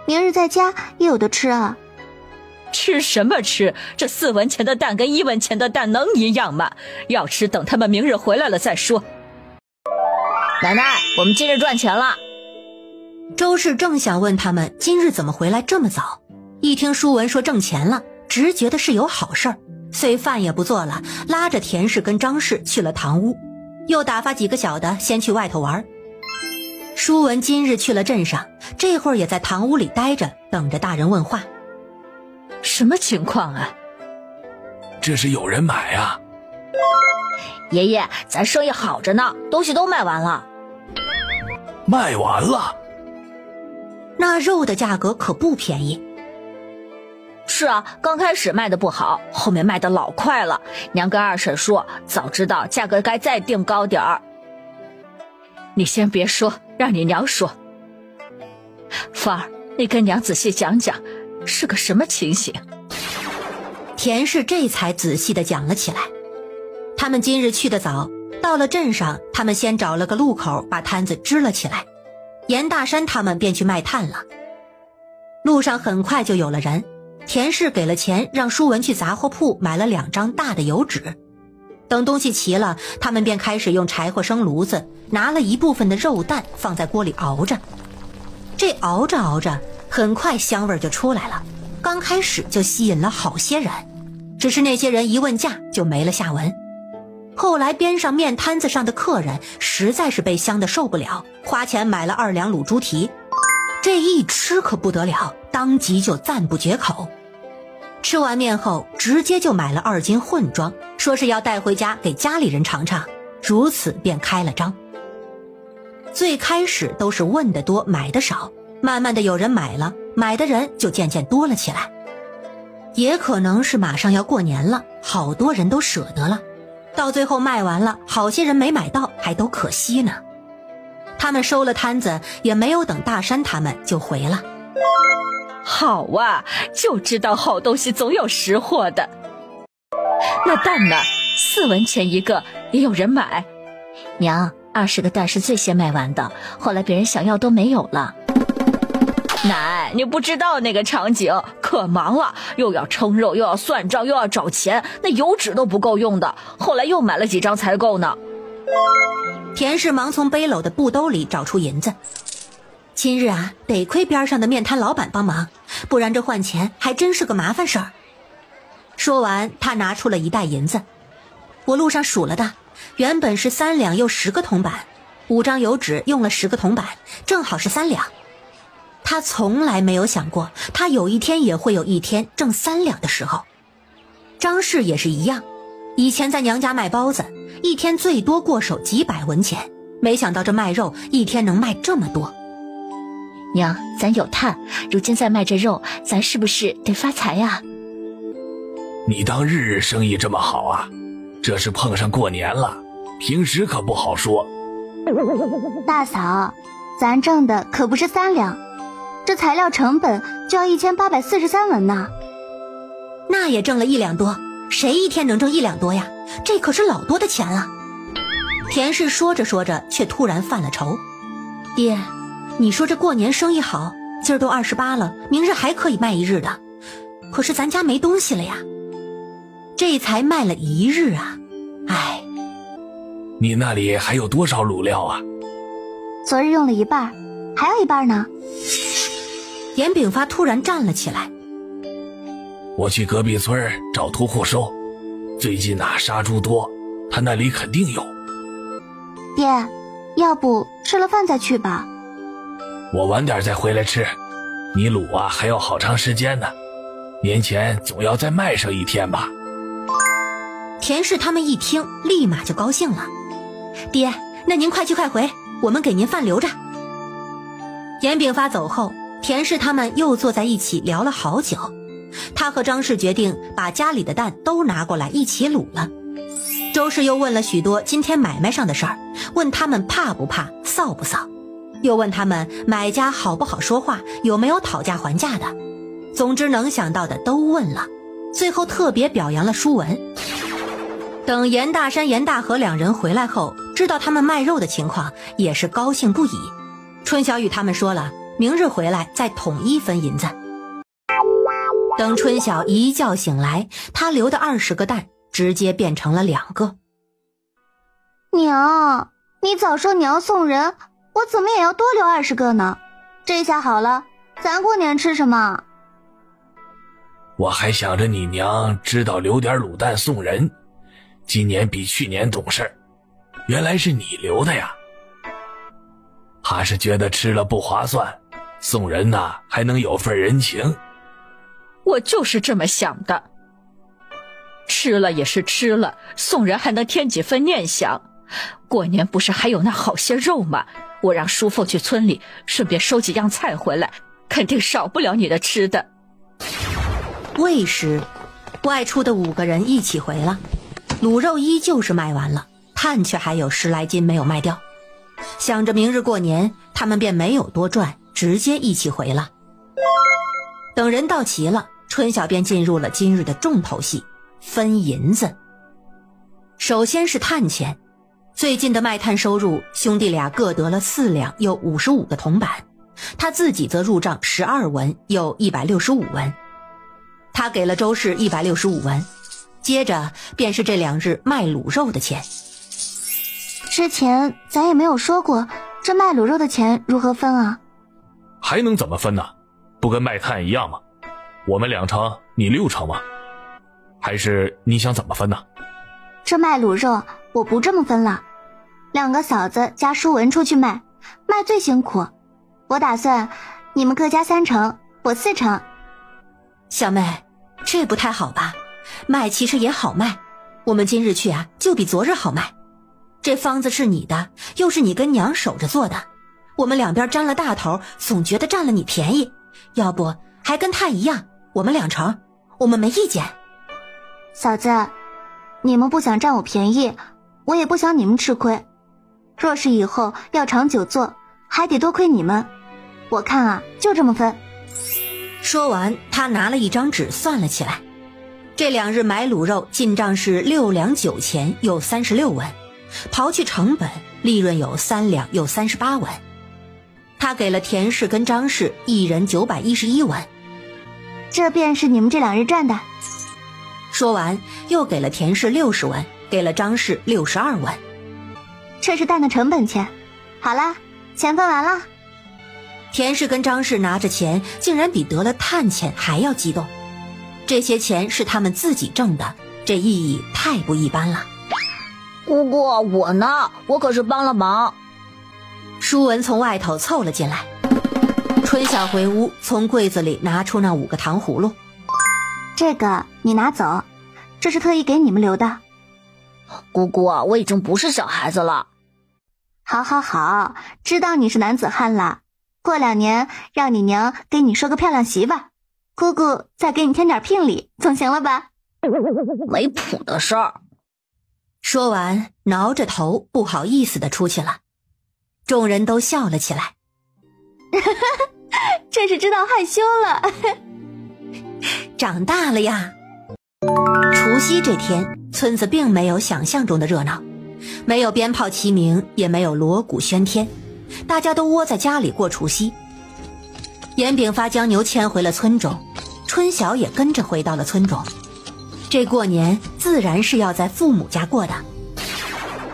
明日在家也有的吃啊。吃什么吃？这4文钱的蛋跟1文钱的蛋能一样吗？要吃等他们明日回来了再说。奶奶，我们今日赚钱了。周氏正想问他们今日怎么回来这么早，一听书文说挣钱了，直觉得是有好事儿，遂饭也不做了，拉着田氏跟张氏去了堂屋，又打发几个小的先去外头玩。舒文今日去了镇上，这会儿也在堂屋里待着，等着大人问话。什么情况啊？这是有人买啊。爷爷，咱生意好着呢，东西都卖完了。卖完了？那肉的价格可不便宜。是啊，刚开始卖的不好，后面卖的老快了。娘跟二婶说，早知道价格该再定高点儿。你先别说，让你娘说。芳儿，你跟娘仔细讲讲，是个什么情形？田氏这才仔细地讲了起来。他们今日去得早，到了镇上，他们先找了个路口把摊子支了起来。严大山他们便去卖炭了。路上很快就有了人，田氏给了钱，让舒文去杂货铺买了2张大的油纸。等东西齐了，他们便开始用柴火生炉子，拿了一部分的肉蛋放在锅里熬着。这熬着熬着，很快香味就出来了。刚开始就吸引了好些人，只是那些人一问价就没了下文。后来边上面摊子上的客人实在是被香得受不了，花钱买了2两卤猪蹄。这一吃可不得了，当即就赞不绝口。吃完面后，直接就买了2斤混装，说是要带回家给家里人尝尝，如此便开了张。最开始都是问得多买得少，慢慢的有人买了，买的人就渐渐多了起来。也可能是马上要过年了，好多人都舍得了，到最后卖完了，好些人没买到，还都可惜呢。他们收了摊子，也没有等大山他们就回了。好啊，就知道好东西总有识货的。那蛋呢？4文钱一个，也有人买。娘，20个蛋是最先卖完的，后来别人想要都没有了。奶，你不知道那个场景，可忙了，又要称肉，又要算账，又要找钱，那油纸都不够用的，后来又买了几张才够呢。田氏忙从背篓的布兜里找出银子。今日啊，得亏边上的面摊老板帮忙，不然这换钱还真是个麻烦事儿。说完，他拿出了1袋银子。我路上数了的，原本是3两又10个铜板，5张油纸用了10个铜板，正好是3两。他从来没有想过，他有一天也会有一天挣3两的时候。张氏也是一样，以前在娘家卖包子，一天最多过手几百文钱，没想到这卖肉一天能卖这么多。娘，咱有炭，如今再卖这肉，咱是不是得发财呀？你当日日生意这么好啊？这是碰上过年了，平时可不好说。大嫂，咱挣的可不是3两，这材料成本就要1843文呢。那也挣了1两多，谁一天能挣1两多呀？这可是老多的钱了。田氏说着说着，却突然犯了愁。爹，你说这过年生意好，今儿都28了，明日还可以卖1日的，可是咱家没东西了呀。这才卖了1日啊，唉。你那里还有多少卤料啊？昨日用了1半，还有1半呢。严炳发突然站了起来。我去隔壁村找屠户收，最近杀猪多，他那里肯定有。爹，要不吃了饭再去吧。我晚点再回来吃，你卤还要好长时间呢，年前总要再卖上1天吧。田氏他们一听，立马就高兴了。爹，那您快去快回，我们给您饭留着。严炳发走后，田氏他们又坐在一起聊了好久。他和张氏决定把家里的蛋都拿过来一起卤了。周氏又问了许多今天买卖上的事儿，问他们怕不怕，臊不臊，又问他们买家好不好说话，有没有讨价还价的。总之能想到的都问了，最后特别表扬了舒文。等严大山、严大河2人回来后，知道他们卖肉的情况，也是高兴不已。春晓与他们说了，明日回来再统一分银子。等春晓一觉醒来，他留的20个蛋直接变成了2个。娘，你早说你要送人，我怎么也要多留20个呢？这下好了，咱过年吃什么？我还想着你娘知道留点卤蛋送人，今年比去年懂事，原来是你留的呀。还是觉得吃了不划算，送人呐还能有份人情。我就是这么想的。吃了也是吃了，送人还能添几分念想。过年不是还有那好些肉吗？我让叔父去村里顺便收几样菜回来，肯定少不了你的吃的。未时，外出的5个人一起回了，卤肉依旧是卖完了，炭却还有10来斤没有卖掉。想着明日过年，他们便没有多赚，直接一起回了。等人到齐了，春晓便进入了今日的重头戏——分银子。首先是炭钱，最近的卖炭收入，兄弟俩各得了4两又55个铜板，他自己则入账12文又165文。他给了周氏165文，接着便是这2日卖卤肉的钱。之前咱也没有说过，这卖卤肉的钱如何分啊？还能怎么分呢？不跟卖炭一样吗？我们2成，你6成吗？还是你想怎么分呢？这卖卤肉我不这么分了，2个嫂子加舒文出去卖最辛苦，我打算你们各加3成，我4成。小妹，这不太好吧？卖其实也好卖，我们今日去啊，就比昨日好卖。这方子是你的，又是你跟娘守着做的，我们两边沾了大头，总觉得占了你便宜。要不还跟他一样，我们2成，我们没意见。嫂子，你们不想占我便宜，我也不想你们吃亏。若是以后要长久做，还得多亏你们。我看啊，就这么分。说完，他拿了一张纸算了起来。这2日买卤肉进账是6两9钱又36文，刨去成本，利润有3两又38文。他给了田氏跟张氏一人911文，这便是你们这2日赚的。说完，又给了田氏60文，给了张氏62文。这是蛋的成本钱。好啦，钱分完了。田氏跟张氏拿着钱，竟然比得了炭钱还要激动。这些钱是他们自己挣的，这意义太不一般了。姑姑，我呢？我可是帮了忙。舒文从外头凑了进来。春晓回屋，从柜子里拿出那5个糖葫芦。这个你拿走，这是特意给你们留的。姑姑，我已经不是小孩子了。好好好，知道你是男子汉了。过2年让你娘给你说个漂亮媳妇，姑姑再给你添点聘礼，总行了吧？没谱的事儿。说完，挠着头不好意思地出去了。众人都笑了起来。这是知道害羞了。长大了呀。除夕这天，村子并没有想象中的热闹，没有鞭炮齐鸣，也没有锣鼓喧天，大家都窝在家里过除夕。严炳发将牛牵回了村中，春晓也跟着回到了村中。这过年自然是要在父母家过的。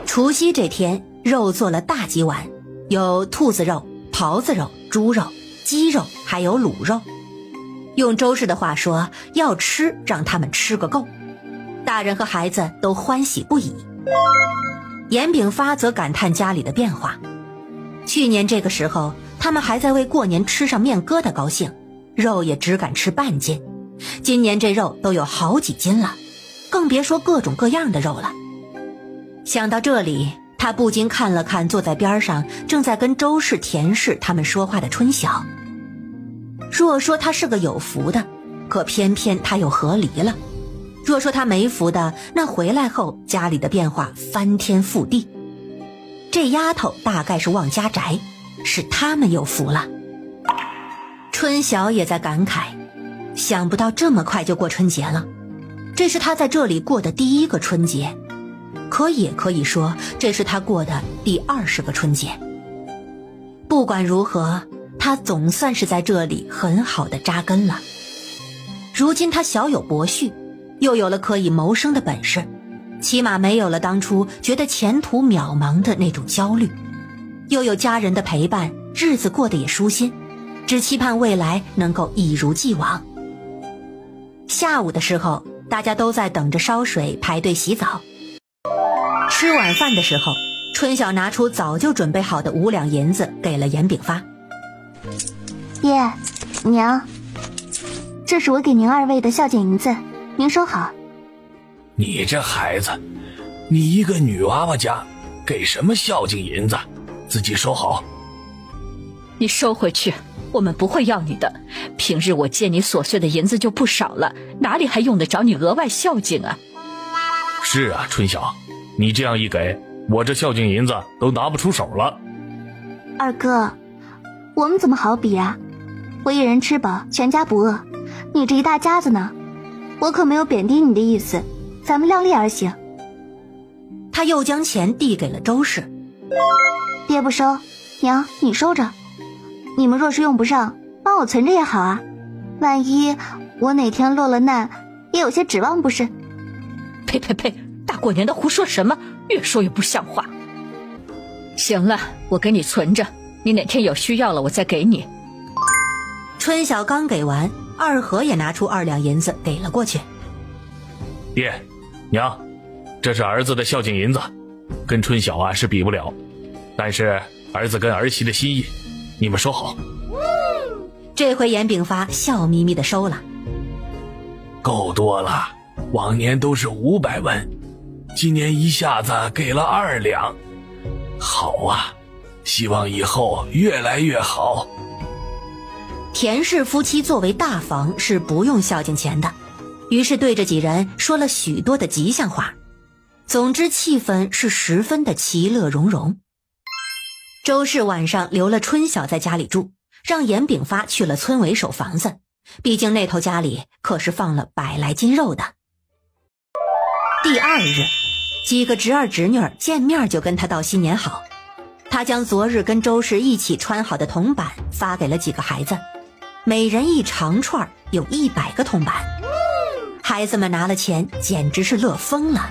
除夕这天，肉做了大几碗，有兔子肉、狍子肉、猪肉、鸡肉，还有卤肉。用周氏的话说，要吃让他们吃个够。大人和孩子都欢喜不已。严炳发则感叹家里的变化。去年这个时候，他们还在为过年吃上面疙瘩高兴，肉也只敢吃半斤。今年这肉都有好几斤了，更别说各种各样的肉了。想到这里，他不禁看了看坐在边上正在跟周氏、田氏他们说话的春晓。若说他是个有福的，可偏偏他又和离了；若说他没福的，那回来后家里的变化翻天覆地。这丫头大概是旺家宅，是他们有福了。春晓也在感慨，想不到这么快就过春节了，这是他在这里过的第1个春节，可也可以说这是他过的第20个春节。不管如何，他总算是在这里很好的扎根了。如今他小有伯婿，又有了可以谋生的本事，起码没有了当初觉得前途渺茫的那种焦虑，又有家人的陪伴，日子过得也舒心，只期盼未来能够一如既往。下午的时候，大家都在等着烧水排队洗澡。吃晚饭的时候，春晓拿出早就准备好的5两银子给了严炳发。爹娘，这是我给您2位的孝敬银子，您收好。你这孩子，你一个女娃娃家给什么孝敬银子，自己收好。你收回去，我们不会要你的。平日我借你琐碎的银子就不少了，哪里还用得着你额外孝敬啊？是啊，春晓，你这样一给，我这孝敬银子都拿不出手了。二哥，我们怎么好比啊？我一人吃饱，全家不饿，你这一大家子呢？我可没有贬低你的意思，咱们量力而行。他又将钱递给了周氏。爹不收，娘你收着。你们若是用不上，帮我存着也好啊，万一我哪天落了难，也有些指望不是？呸呸呸，大过年的胡说什么，越说越不像话。行了，我给你存着，你哪天有需要了我再给你。春晓刚给完，二和也拿出2两银子给了过去。爹娘，这是儿子的孝敬银子，跟春晓啊是比不了，但是儿子跟儿媳的心意，你们收好。这回严炳发笑眯眯地收了。够多了，往年都是500文，今年一下子给了2两，好啊，希望以后越来越好。田氏夫妻作为大房是不用孝敬钱的，于是对着几人说了许多的吉祥话。总之气氛是十分的其乐融融。周氏晚上留了春晓在家里住，让严炳发去了村委守房子，毕竟那头家里可是放了100来斤肉的。第2日，几个侄儿侄女见面就跟他道新年好。他将昨日跟周氏一起穿好的铜板发给了几个孩子，每人一长串，有100个铜板。孩子们拿了钱简直是乐疯了，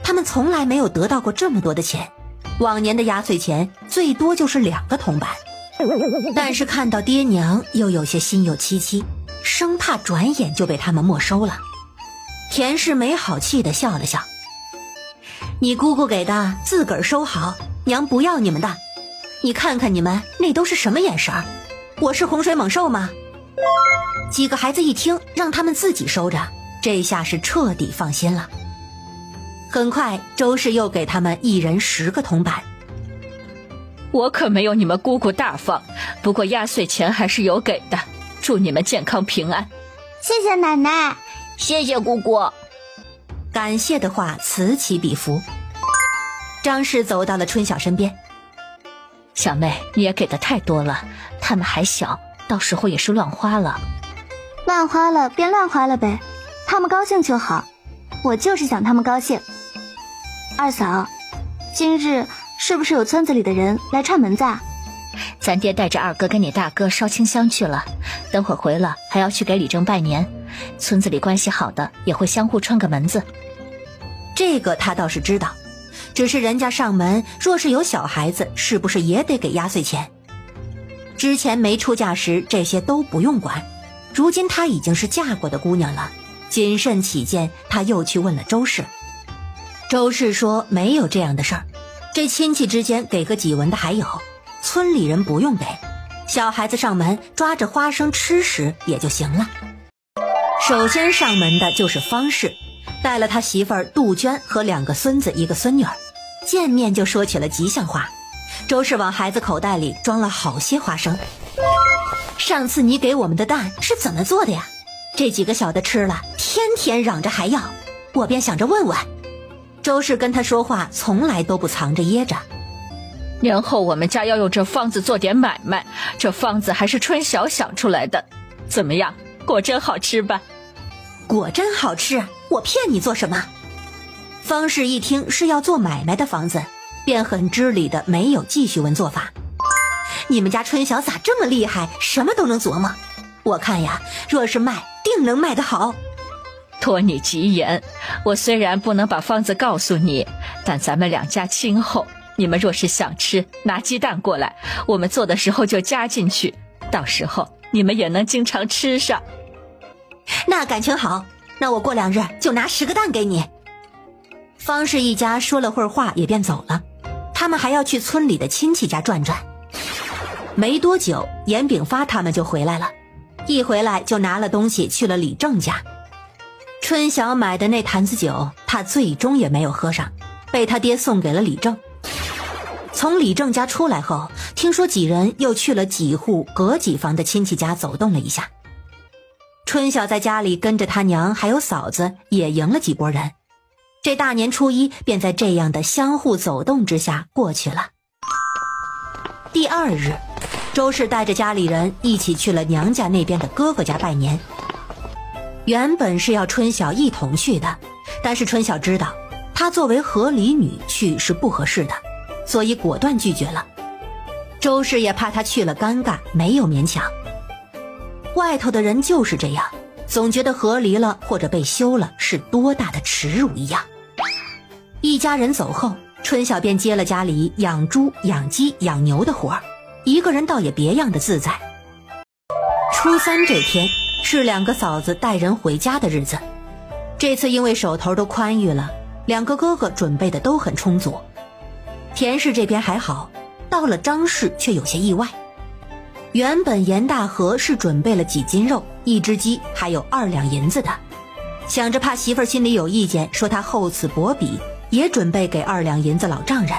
他们从来没有得到过这么多的钱，往年的压岁钱最多就是2个铜板。但是看到爹娘又有些心有戚戚，生怕转眼就被他们没收了。田氏没好气地笑了笑，你姑姑给的自个儿收好，娘不要你们的。你看看你们那都是什么眼神儿？我是洪水猛兽吗？几个孩子一听让他们自己收着，这下是彻底放心了。很快周氏又给他们一人10个铜板。我可没有你们姑姑大方，不过压岁钱还是有给的，祝你们健康平安。谢谢奶奶，谢谢姑姑。感谢的话此起彼伏。张氏走到了春晓身边，小妹，你也给的太多了，他们还小，到时候也是乱花了。乱花了便乱花了呗，他们高兴就好，我就是想他们高兴。二嫂，今日是不是有村子里的人来串门子啊？咱爹带着二哥跟你大哥烧清香去了，等会儿回了还要去给李正拜年，村子里关系好的也会相互串个门子。这个他倒是知道，只是人家上门若是有小孩子，是不是也得给压岁钱？之前没出嫁时这些都不用管，如今她已经是嫁过的姑娘了，谨慎起见，他又去问了周氏。周氏说没有这样的事儿，这亲戚之间给个几文的还有，村里人不用给，小孩子上门抓着花生吃时也就行了。首先上门的就是方氏，带了他媳妇儿杜鹃和2个孙子1个孙女儿，见面就说起了吉祥话。周氏往孩子口袋里装了好些花生。上次你给我们的蛋是怎么做的呀？这几个小的吃了，天天嚷着还要，我便想着问问。周氏跟他说话从来都不藏着掖着。年后我们家要用这方子做点买卖，这方子还是春晓想出来的，怎么样？果真好吃吧？果真好吃，我骗你做什么？方氏一听是要做买卖的方子，便很知理的没有继续问做法。你们家春晓咋这么厉害，什么都能琢磨？我看呀，若是卖，定能卖得好。托你吉言，我虽然不能把方子告诉你，但咱们2家亲厚，你们若是想吃，拿鸡蛋过来，我们做的时候就加进去，到时候你们也能经常吃上。那感情好，那我过2日就拿10个蛋给你。方氏一家说了会儿话也便走了，他们还要去村里的亲戚家转转。没多久，严炳发他们就回来了，一回来就拿了东西去了李正家。春晓买的那坛子酒，他最终也没有喝上，被他爹送给了李正。从李正家出来后，听说几人又去了几户隔几房的亲戚家走动了一下。春晓在家里跟着他娘还有嫂子也迎了几拨人，这大年初一便在这样的相互走动之下过去了。第2日，周氏带着家里人一起去了娘家那边的哥哥家拜年。原本是要春晓一同去的，但是春晓知道她作为和里女去是不合适的，所以果断拒绝了。周氏也怕她去了尴尬，没有勉强。外头的人就是这样，总觉得和离了或者被休了是多大的耻辱一样。一家人走后，春晓便接了家里养猪、养鸡、养牛的活儿，一个人倒也别样的自在。初3这天是2个嫂子带人回家的日子，这次因为手头都宽裕了，2个哥哥准备的都很充足。田氏这边还好，到了张氏却有些意外。原本严大和是准备了几斤肉、1只鸡，还有2两银子的，想着怕媳妇儿心里有意见，说他厚此薄彼，也准备给2两银子老丈人。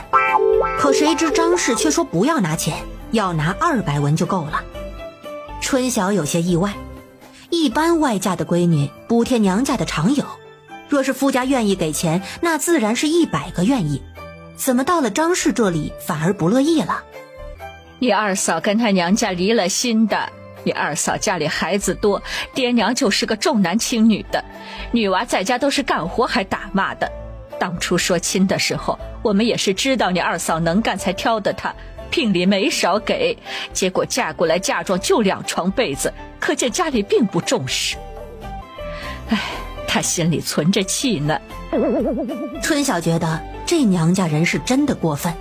可谁知张氏却说不要拿钱，要拿200文就够了。春晓有些意外，一般外嫁的闺女补贴娘家的常有，若是夫家愿意给钱，那自然是100个愿意，怎么到了张氏这里反而不乐意了？你二嫂跟她娘家离了心的，你二嫂家里孩子多，爹娘就是个重男轻女的，女娃在家都是干活还打骂的。当初说亲的时候，我们也是知道你二嫂能干才挑的她，聘礼没少给，结果嫁过来嫁妆就2床被子，可见家里并不重视。唉，她心里存着气呢。春晓觉得这娘家人是真的过分，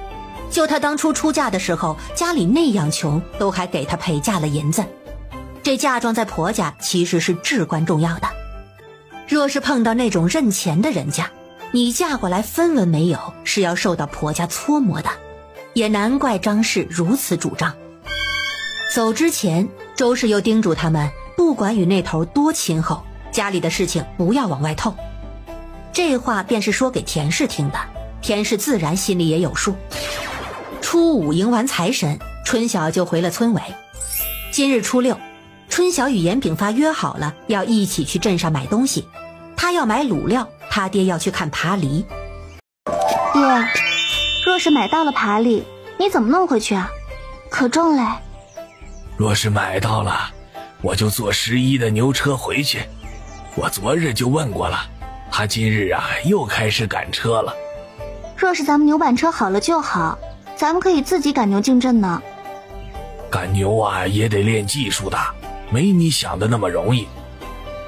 就她当初出嫁的时候，家里那样穷，都还给她陪嫁了银子。这嫁妆在婆家其实是至关重要的，若是碰到那种认钱的人家，你嫁过来分文没有，是要受到婆家搓磨的。也难怪张氏如此主张。走之前，周氏又叮嘱他们，不管与那头多亲厚，家里的事情不要往外透。这话便是说给田氏听的，田氏自然心里也有数。初5迎完财神，春晓就回了村委。今日初6，春晓与严炳发约好了要一起去镇上买东西，他要买卤料，他爹要去看爬犁。爹，若是买到了爬犁，你怎么弄回去啊？可重嘞。若是买到了，我就坐11的牛车回去。我昨日就问过了，他今日又开始赶车了。若是咱们牛板车好了就好，咱们可以自己赶牛进镇呢。赶牛也得练技术的，没你想的那么容易。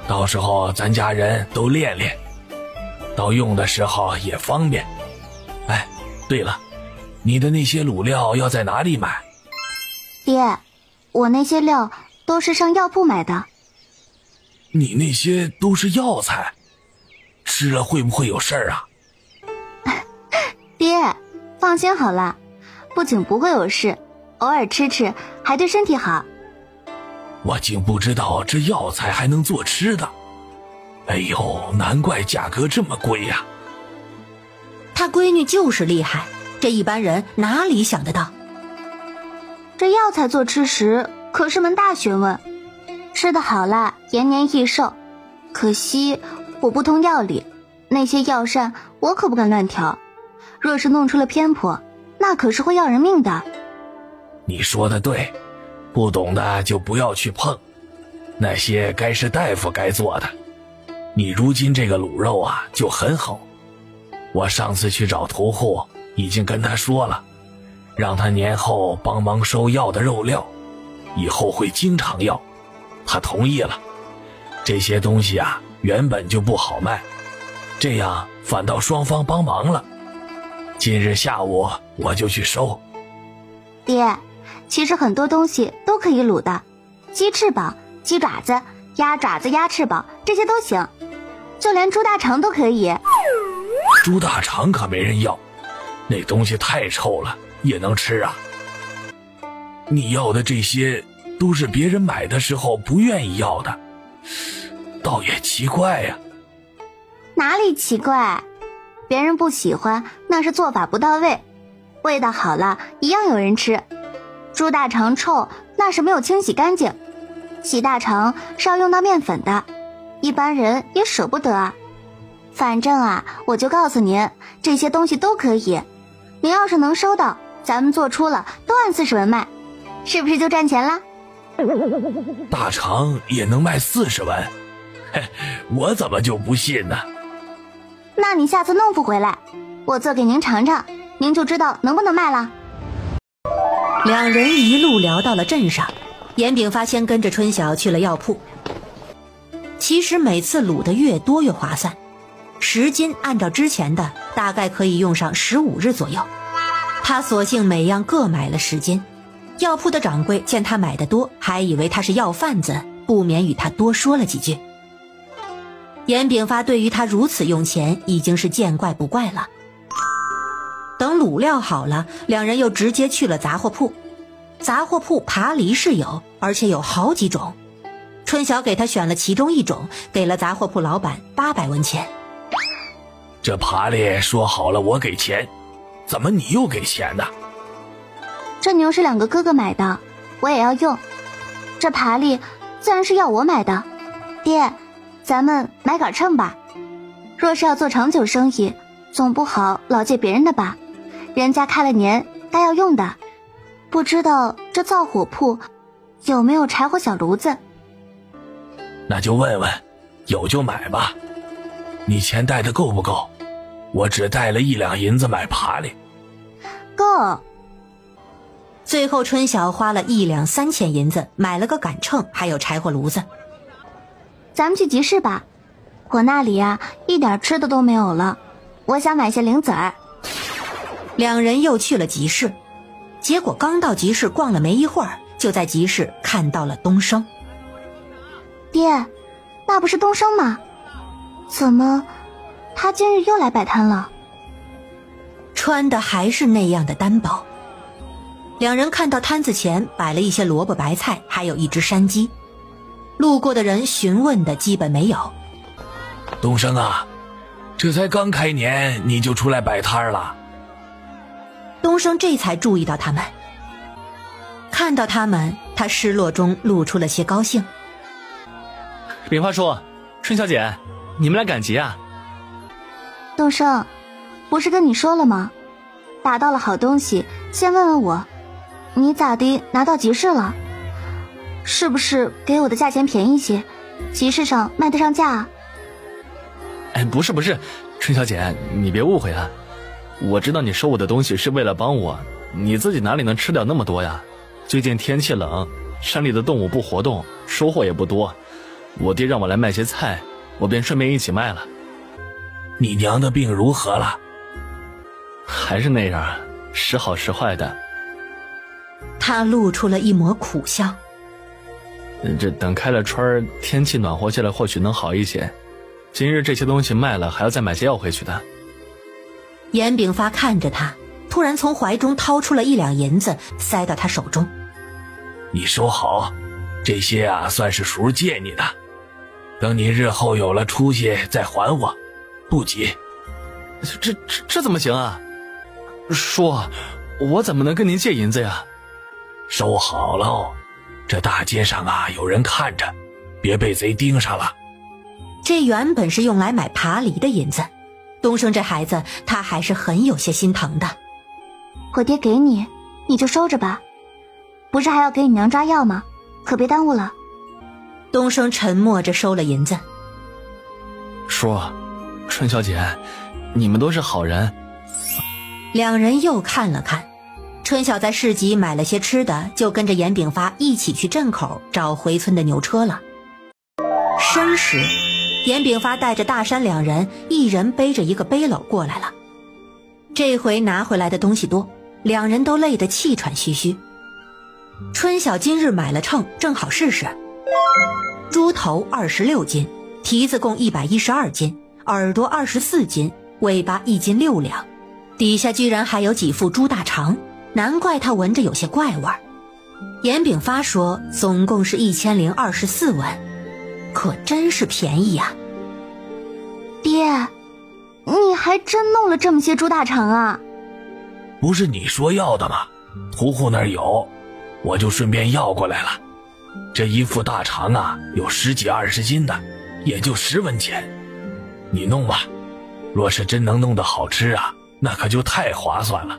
到时候咱家人都练练，到用的时候也方便。哎，对了，你的那些卤料要在哪里买？爹，我那些料都是上药铺买的。你那些都是药材，吃了会不会有事儿啊？爹，放心好了，不仅不会有事，偶尔吃吃还对身体好。我竟不知道这药材还能做吃的，哎呦，难怪价格这么贵呀！他闺女就是厉害，这一般人哪里想得到？这药材做吃食可是门大学问，吃得好啦，延年益寿。可惜我不通药理，那些药膳我可不敢乱调，若是弄出了偏颇，那可是会要人命的。你说的对，不懂的就不要去碰，那些该是大夫该做的。你如今这个卤肉就很好，我上次去找屠户已经跟他说了，让他年后帮忙收要的肉料，以后会经常要。他同意了。这些东西原本就不好卖，这样反倒双方帮忙了。今日下午我就去收。爹，其实很多东西都可以卤的，鸡翅膀、鸡爪子、鸭爪子、鸭翅膀这些都行，就连猪大肠都可以。猪大肠可没人要，那东西太臭了，也能吃啊？你要的这些都是别人买的时候不愿意要的，倒也奇怪呀。哪里奇怪？别人不喜欢，那是做法不到位，味道好了一样有人吃。猪大肠臭，那是没有清洗干净，洗大肠是要用到面粉的，一般人也舍不得啊。反正啊，我就告诉您，这些东西都可以，您要是能收到，咱们做出了都按40文卖，是不是就赚钱啦？大肠也能卖40文？嘿，我怎么就不信呢？那你下次弄副回来，我做给您尝尝，您就知道能不能卖了。两人一路聊到了镇上，严炳发先跟着春晓去了药铺。其实每次卤的越多越划算，10斤按照之前的大概可以用上15日左右。他索性每样各买了10斤。药铺的掌柜见他买的多，还以为他是药贩子，不免与他多说了几句。严炳发对于他如此用钱已经是见怪不怪了。等卤料好了，两人又直接去了杂货铺。杂货铺爬梨是有，而且有好几种。春晓给他选了其中一种，给了杂货铺老板800文钱。这爬梨说好了我给钱，怎么你又给钱呢？这牛是2个哥哥买的，我也要用。这爬梨自然是要我买的。爹，咱们买杆秤吧。若是要做长久生意，总不好老借别人的吧，人家开了年该要用的。不知道这灶火铺有没有柴火小炉子？那就问问，有就买吧。你钱带的够不够？我只带了1两银子买爬梨。够。最后春晓花了1两3钱银子买了个杆秤，还有柴火炉子。咱们去集市吧，我那里啊一点吃的都没有了，我想买些零子儿。两人又去了集市，结果刚到集市逛了没一会儿，就在集市看到了东升。爹，那不是东升吗？怎么他今日又来摆摊了？穿的还是那样的单薄。两人看到摊子前摆了一些萝卜白菜，还有一只山鸡。路过的人询问的基本没有。东升啊，这才刚开年你就出来摆摊了？东升这才注意到他们，看到他们，他失落中露出了些高兴。炳发叔，春小姐，你们来赶集啊？东升，不是跟你说了吗？打到了好东西，先问问我，你咋的拿到集市了？是不是给我的价钱便宜些，集市上卖得上价啊？哎，不是，春小姐，你别误会啊。我知道你收我的东西是为了帮我，你自己哪里能吃掉那么多呀？最近天气冷，山里的动物不活动，收获也不多。我爹让我来卖些菜，我便顺便一起卖了。你娘的病如何了？还是那样，时好时坏的。他露出了一抹苦笑。这等开了春，天气暖和下来，或许能好一些。今日这些东西卖了，还要再买些药回去的。严炳发看着他，突然从怀中掏出了1两银子，塞到他手中。你收好，这些啊算是叔借你的，等你日后有了出息再还我，不急。这怎么行啊？叔，我怎么能跟您借银子呀？收好喽，这大街上啊有人看着，别被贼盯上了。这原本是用来买爬梨的银子，东升这孩子他还是很有些心疼的。我爹给你，你就收着吧，不是还要给你娘抓药吗？可别耽误了。东升沉默着收了银子。叔，春小姐，你们都是好人。两人又看了看，春晓在市集买了些吃的，就跟着严炳发一起去镇口找回村的牛车了。申时，严炳发带着大山两人，一人背着一个背篓过来了。这回拿回来的东西多，两人都累得气喘吁吁。春晓今日买了秤，正好试试。猪头26斤，蹄子共112斤，耳朵24斤，尾巴1斤6两。底下居然还有几副猪大肠，难怪他闻着有些怪味儿。严炳发说总共是1024文，可真是便宜啊。爹，你还真弄了这么些猪大肠啊？不是你说要的吗？屠户那儿有，我就顺便要过来了。这一副大肠啊，有10几20斤的，也就10文钱。你弄吧，若是真能弄得好吃啊，那可就太划算了。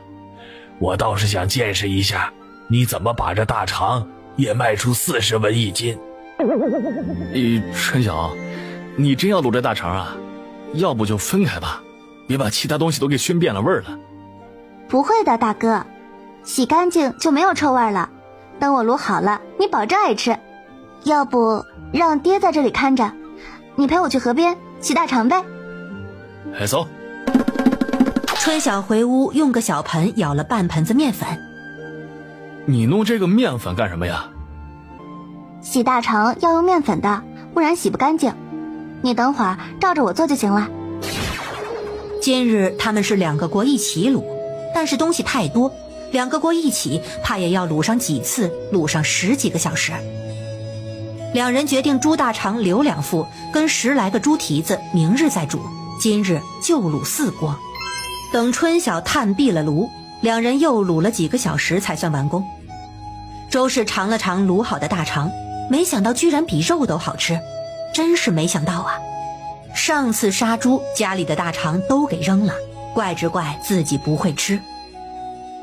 我倒是想见识一下，你怎么把这大肠也卖出40文1斤。春晓，你真要卤这大肠啊？要不就分开吧，别把其他东西都给熏变了味儿了。不会的，大哥，洗干净就没有臭味了。等我卤好了，你保证爱吃。要不让爹在这里看着，你陪我去河边洗大肠呗。走。春晓回屋用个小盆舀了半盆子面粉。你弄这个面粉干什么呀？洗大肠要用面粉的，不然洗不干净。你等会儿照着我做就行了。今日他们是2个锅一起卤，但是东西太多，2个锅一起怕也要卤上几次，卤上10几个小时。2人决定猪大肠留2副，跟10来个猪蹄子明日再煮，今日就卤4锅。等春晓炭闭了炉，2人又卤了几个小时才算完工。周氏尝了尝卤好的大肠，没想到居然比肉都好吃，真是没想到啊！上次杀猪家里的大肠都给扔了，怪只怪自己不会吃。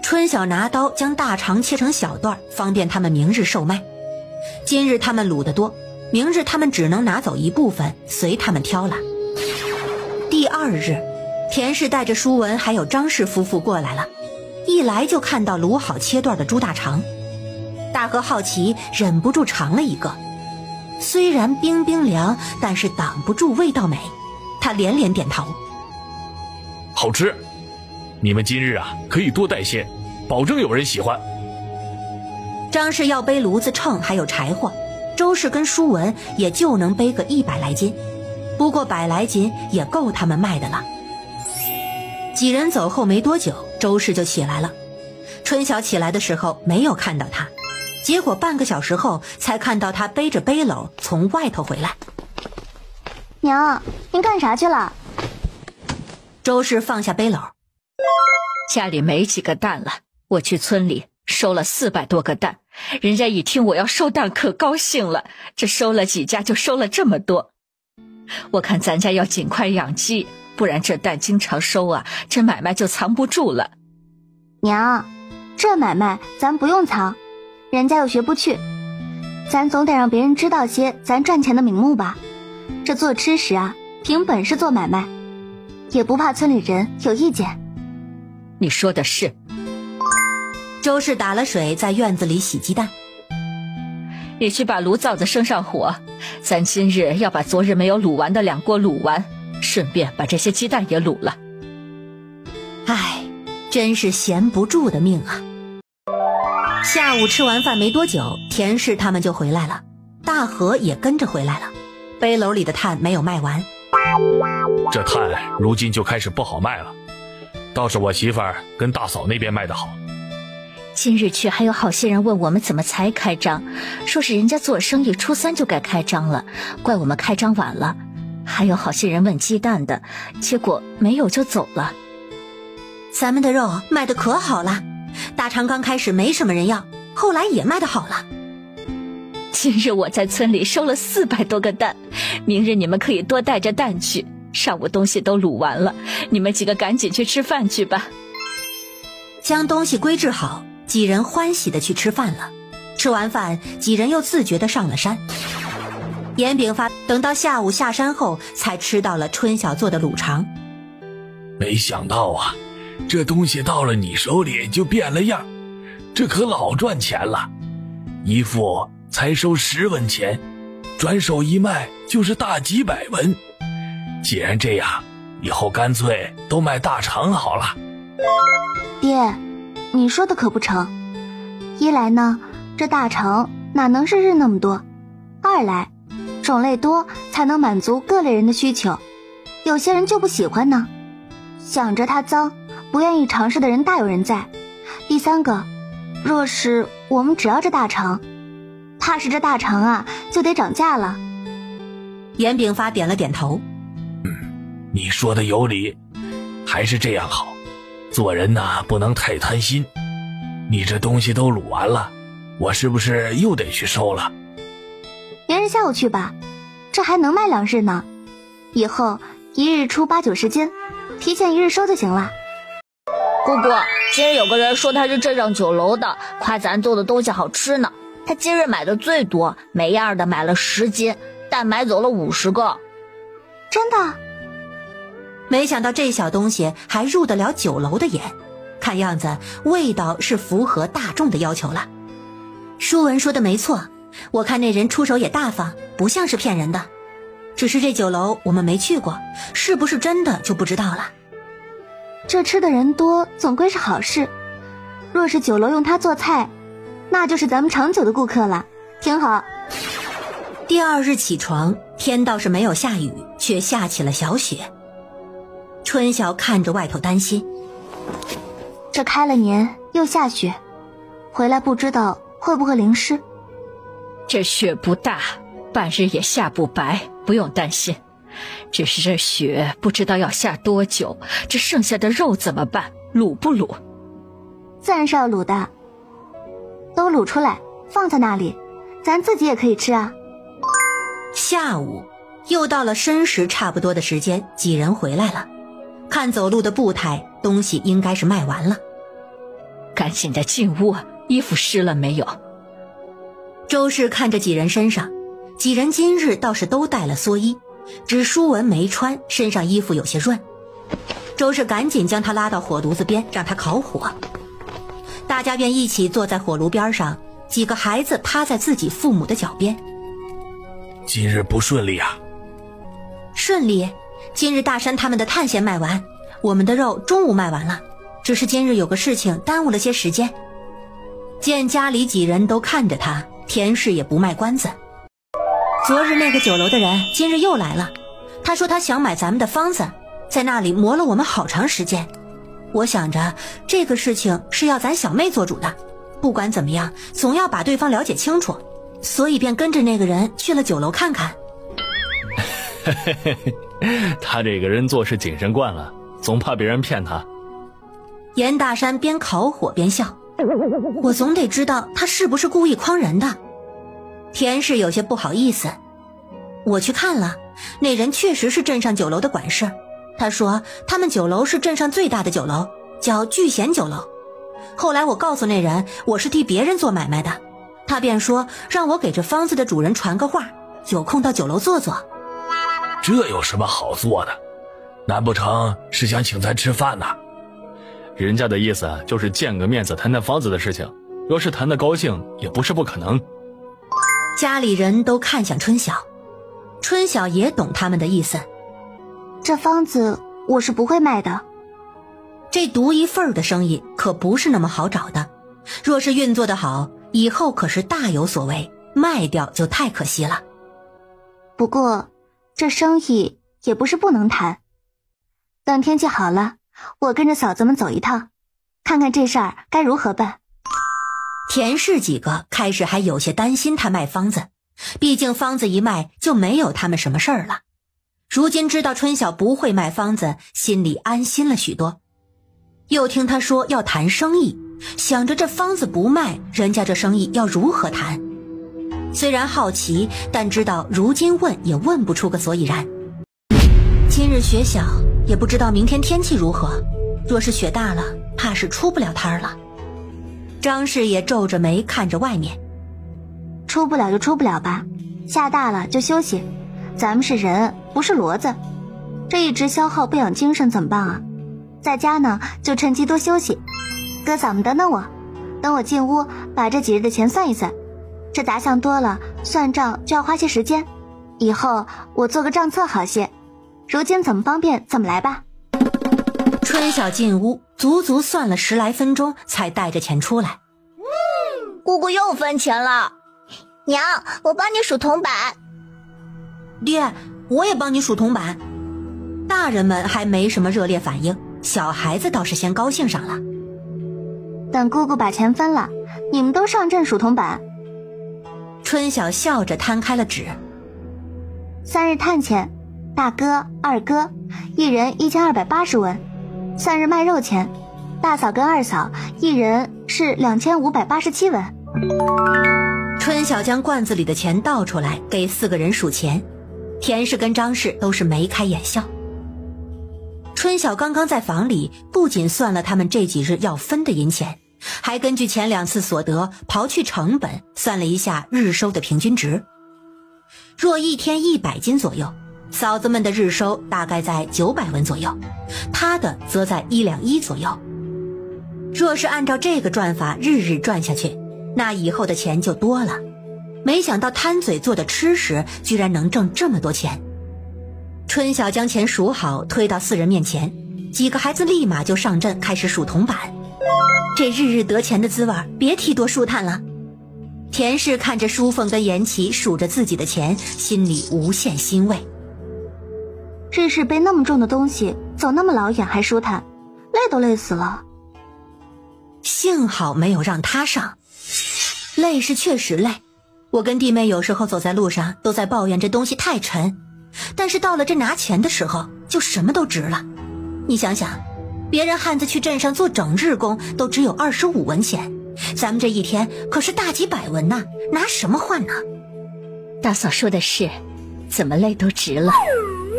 春晓拿刀将大肠切成小段，方便他们明日售卖。今日他们卤得多，明日他们只能拿走一部分，随他们挑了。第2日，田氏带着舒文还有张氏夫妇过来了，一来就看到卤好切段的猪大肠。大和好奇，忍不住尝了一个，虽然冰冰凉，但是挡不住味道美，他连连点头。好吃，你们今日啊可以多带些，保证有人喜欢。张氏要背炉子秤还有柴火，周氏跟舒文也就能背个100来斤，不过100来斤也够他们卖的了。几人走后没多久，周氏就起来了。春晓起来的时候没有看到他，结果半个小时后才看到他背着背篓从外头回来。娘，您干啥去了？周氏放下背篓，家里没几个蛋了，我去村里收了400多个蛋，人家一听我要收蛋可高兴了，这收了几家就收了这么多。我看咱家要尽快养鸡，不然这蛋经常收啊，这买卖就藏不住了。娘，这买卖咱不用藏，人家又学不去，咱总得让别人知道些咱赚钱的名目吧。这做吃食啊，凭本事做买卖，也不怕村里人有意见。你说的是。周氏打了水在院子里洗鸡蛋。你去把炉灶子升上火，咱今日要把昨日没有卤完的2锅卤完，顺便把这些鸡蛋也卤了。唉，真是闲不住的命啊。下午吃完饭没多久，田氏他们就回来了，大和也跟着回来了，背篓里的炭没有卖完。这炭如今就开始不好卖了，倒是我媳妇儿跟大嫂那边卖得好。今日去还有好些人问我们怎么才开张，说是人家做生意初3就该开张了，怪我们开张晚了。还有好些人问鸡蛋的，结果没有就走了。咱们的肉卖得可好了，大肠刚开始没什么人要，后来也卖得好了。今日我在村里收了400多个蛋，明日你们可以多带着蛋去，上午东西都卤完了，你们几个赶紧去吃饭去吧。将东西归置好，几人欢喜地去吃饭了。吃完饭，几人又自觉地上了山。严炳发等到下午下山后，才吃到了春晓做的卤肠。没想到啊，这东西到了你手里就变了样，这可老赚钱了。一副才收10文钱，转手一卖就是大几百文。既然这样，以后干脆都卖大肠好了。爹，你说的可不成。一来呢，这大肠哪能日日那么多；二来，种类多才能满足各类人的需求，有些人就不喜欢呢。想着它脏，不愿意尝试的人大有人在。第三个，若是我们只要这大肠，怕是这大肠啊就得涨价了。严炳发点了点头。你说的有理，还是这样好。做人呐，不能太贪心。你这东西都卤完了，我是不是又得去收了？明日下午去吧，这还能卖2日呢。以后1日出8、9、10斤，提前1日收就行了。姑姑，今日有个人说他是镇上酒楼的，夸咱做的东西好吃呢。他今日买的最多，每样的买了10斤，但买走了50个。真的？没想到这小东西还入得了酒楼的眼，看样子味道是符合大众的要求了。舒文说的没错，我看那人出手也大方，不像是骗人的。只是这酒楼我们没去过，是不是真的就不知道了。这吃的人多，总归是好事。若是酒楼用它做菜，那就是咱们长久的顾客了，挺好。第2日起床，天倒是没有下雨，却下起了小雪。春晓看着外头担心，这开了年又下雪，回来不知道会不会淋湿。这雪不大，半日也下不白，不用担心。只是这雪不知道要下多久，这剩下的肉怎么办？卤不卤？自然是要卤的，都卤出来放在那里，咱自己也可以吃啊。下午又到了申时差不多的时间，几人回来了。看走路的步态，东西应该是卖完了。赶紧的进屋，衣服湿了没有？周氏看着几人身上，几人今日倒是都带了蓑衣，只舒文没穿，身上衣服有些润。周氏赶紧将他拉到火炉子边，让他烤火。大家便一起坐在火炉边上，几个孩子趴在自己父母的脚边。今日不顺利啊？顺利，今日大山他们的炭先卖完，我们的肉中午卖完了，只是今日有个事情耽误了些时间。见家里几人都看着他，田氏也不卖关子。昨日那个酒楼的人今日又来了，他说他想买咱们的方子，在那里磨了我们好长时间。我想着这个事情是要咱小妹做主的，不管怎么样总要把对方了解清楚，所以便跟着那个人去了酒楼看看。他这个人做事谨慎惯了，总怕别人骗他。严大山边烤火边笑，我总得知道他是不是故意诓人的。田氏有些不好意思，我去看了，那人确实是镇上酒楼的管事，他说他们酒楼是镇上最大的酒楼，叫聚贤酒楼。后来我告诉那人我是替别人做买卖的，他便说让我给这方子的主人传个话，有空到酒楼坐坐。这有什么好做的？难不成是想请咱吃饭呢？人家的意思就是见个面子谈谈方子的事情，若是谈得高兴也不是不可能。家里人都看向春晓，春晓也懂他们的意思。这方子我是不会卖的，这独一份的生意可不是那么好找的，若是运作得好，以后可是大有所为，卖掉就太可惜了。不过这生意也不是不能谈，等天气好了，我跟着嫂子们走一趟，看看这事儿该如何办。田氏几个开始还有些担心他卖方子，毕竟方子一卖就没有他们什么事儿了。如今知道春晓不会卖方子，心里安心了许多。又听他说要谈生意，想着这方子不卖，人家这生意要如何谈？虽然好奇，但知道如今问也问不出个所以然。今日雪小，也不知道明天天气如何，若是雪大了，怕是出不了摊儿了。张氏也皱着眉看着外面，出不了就出不了吧，下大了就休息，咱们是人不是骡子，这一直消耗不养精神怎么办啊？在家呢就趁机多休息。哥嫂们等等我，等我进屋把这几日的钱算一算，这杂项多了，算账就要花些时间，以后我做个账册好些，如今怎么方便怎么来吧。春晓进屋足足算了10来分钟才带着钱出来。姑姑又分钱了。娘，我帮你数铜板。爹，我也帮你数铜板。大人们还没什么热烈反应，小孩子倒是先高兴上了。等姑姑把钱分了，你们都上阵数铜板。春晓笑着摊开了纸。3日探钱，大哥、二哥一人1280文；3日卖肉钱，大嫂跟二嫂一人是2587文。春晓将罐子里的钱倒出来，给4个人数钱。田氏跟张氏都是眉开眼笑。春晓刚刚在房里不仅算了他们这几日要分的银钱，还根据前2次所得刨去成本，算了一下日收的平均值。若一天100斤左右，嫂子们的日收大概在900文左右，她的则在1两1左右。若是按照这个赚法日日赚下去，那以后的钱就多了。没想到贪嘴做的吃食居然能挣这么多钱。春晓将钱数好，推到4人面前，几个孩子立马就上阵开始数铜板。这日日得钱的滋味别提多舒坦了。田氏看着淑凤跟颜琦数着自己的钱，心里无限欣慰。日日背那么重的东西，走那么老远还舒坦，累都累死了。幸好没有让他上，累是确实累。我跟弟妹有时候走在路上都在抱怨这东西太沉，但是到了这拿钱的时候，就什么都值了。你想想，别人汉子去镇上做整日工都只有25文钱，咱们这一天可是大几百文呢，拿什么换呢？大嫂说的是，怎么累都值了。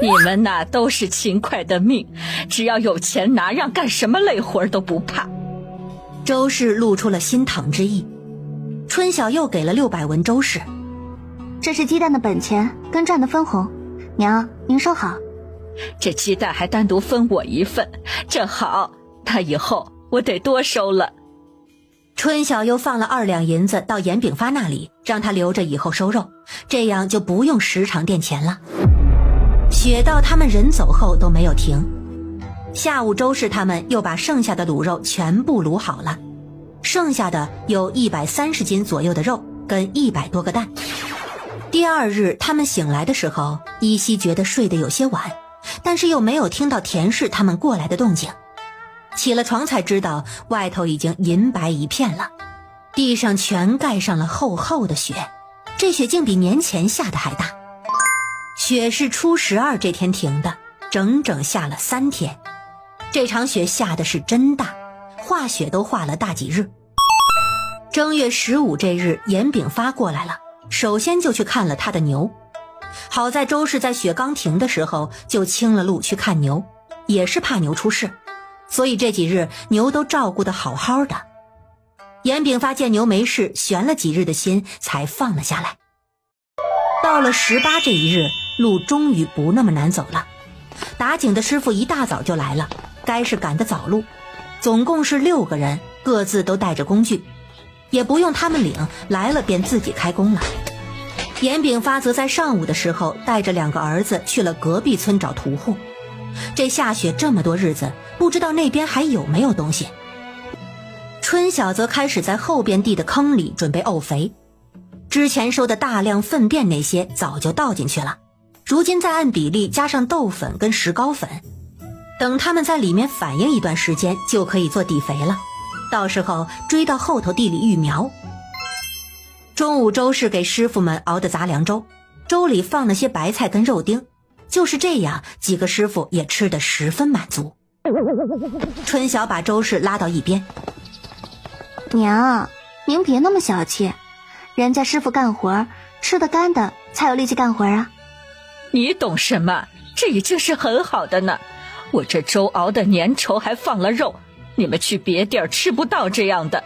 你们呐都是勤快的命，只要有钱拿，让干什么累活都不怕。周氏露出了心疼之意。春晓又给了600文周氏，这是鸡蛋的本钱跟赚的分红，娘您收好。这鸡蛋还单独分我一份，正好，那以后我得多收了。春晓又放了2两银子到严炳发那里，让他留着以后收肉，这样就不用时常垫钱了。雪到他们人走后都没有停。下午周氏他们又把剩下的卤肉全部卤好了，剩下的有130斤左右的肉跟100多个蛋。第2日他们醒来的时候，依稀觉得睡得有些晚，但是又没有听到田氏他们过来的动静。起了床才知道外头已经银白一片了，地上全盖上了厚厚的雪，这雪竟比年前下的还大。雪是初12这天停的，整整下了3天。这场雪下的是真大，化雪都化了大几日。正月15这日，严炳发过来了，首先就去看了他的牛。好在周氏在雪刚停的时候就清了路去看牛，也是怕牛出事，所以这几日牛都照顾得好好的。严炳发见牛没事，悬了几日的心才放了下来。到了18这一日，路终于不那么难走了。打井的师傅一大早就来了，该是赶的早路，总共是6个人，各自都带着工具，也不用他们领，来了便自己开工了。严炳发则在上午的时候带着2个儿子去了隔壁村找屠户。这下雪这么多日子，不知道那边还有没有东西。春晓则开始在后边地的坑里准备沤肥，之前收的大量粪便那些早就倒进去了，如今再按比例加上豆粉跟石膏粉，等他们在里面反应一段时间就可以做底肥了，到时候追到后头地里育苗。中午周氏给师傅们熬的杂粮粥，粥里放了些白菜跟肉丁，就是这样，几个师傅也吃得十分满足。春晓把周氏拉到一边，娘，您别那么小气，人家师傅干活吃得干的才有力气干活啊。你懂什么？这已经是很好的呢。我这粥熬的粘稠，还放了肉，你们去别地儿吃不到这样的。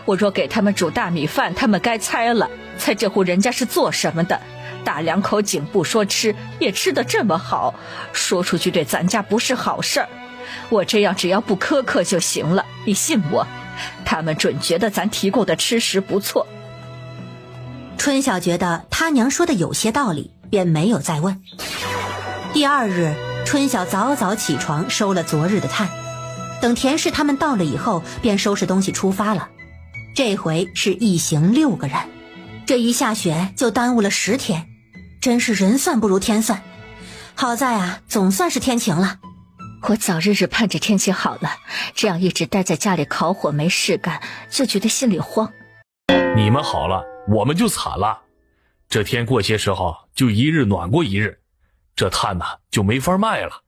我若给他们煮大米饭，他们该猜了，猜这户人家是做什么的。大2口井不说吃，也吃得这么好，说出去对咱家不是好事儿。我这样只要不苛刻就行了，你信我，他们准觉得咱提供的吃食不错。春晓觉得他娘说的有些道理，便没有再问。第2日，春晓早早起床收了昨日的炭，等田氏他们到了以后，便收拾东西出发了。这回是一行6个人，这一下雪就耽误了10天，真是人算不如天算。好在啊，总算是天晴了。我早日盼着天气好了，这样一直待在家里烤火没事干，就觉得心里慌。你们好了，我们就惨了。这天过些时候就一日暖过一日，这炭呢就没法卖了。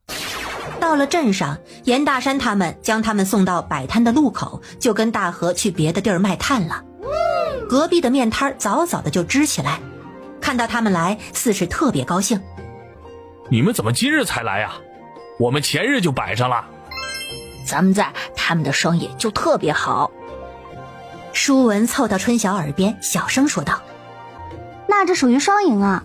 到了镇上，严大山他们将他们送到摆摊的路口，就跟大河去别的地儿卖炭了。隔壁的面摊早早的就支起来，看到他们来，似是特别高兴。你们怎么今日才来呀？我们前日就摆上了。咱们在，他们的生意就特别好。舒文凑到春晓耳边小声说道：那这属于双赢啊，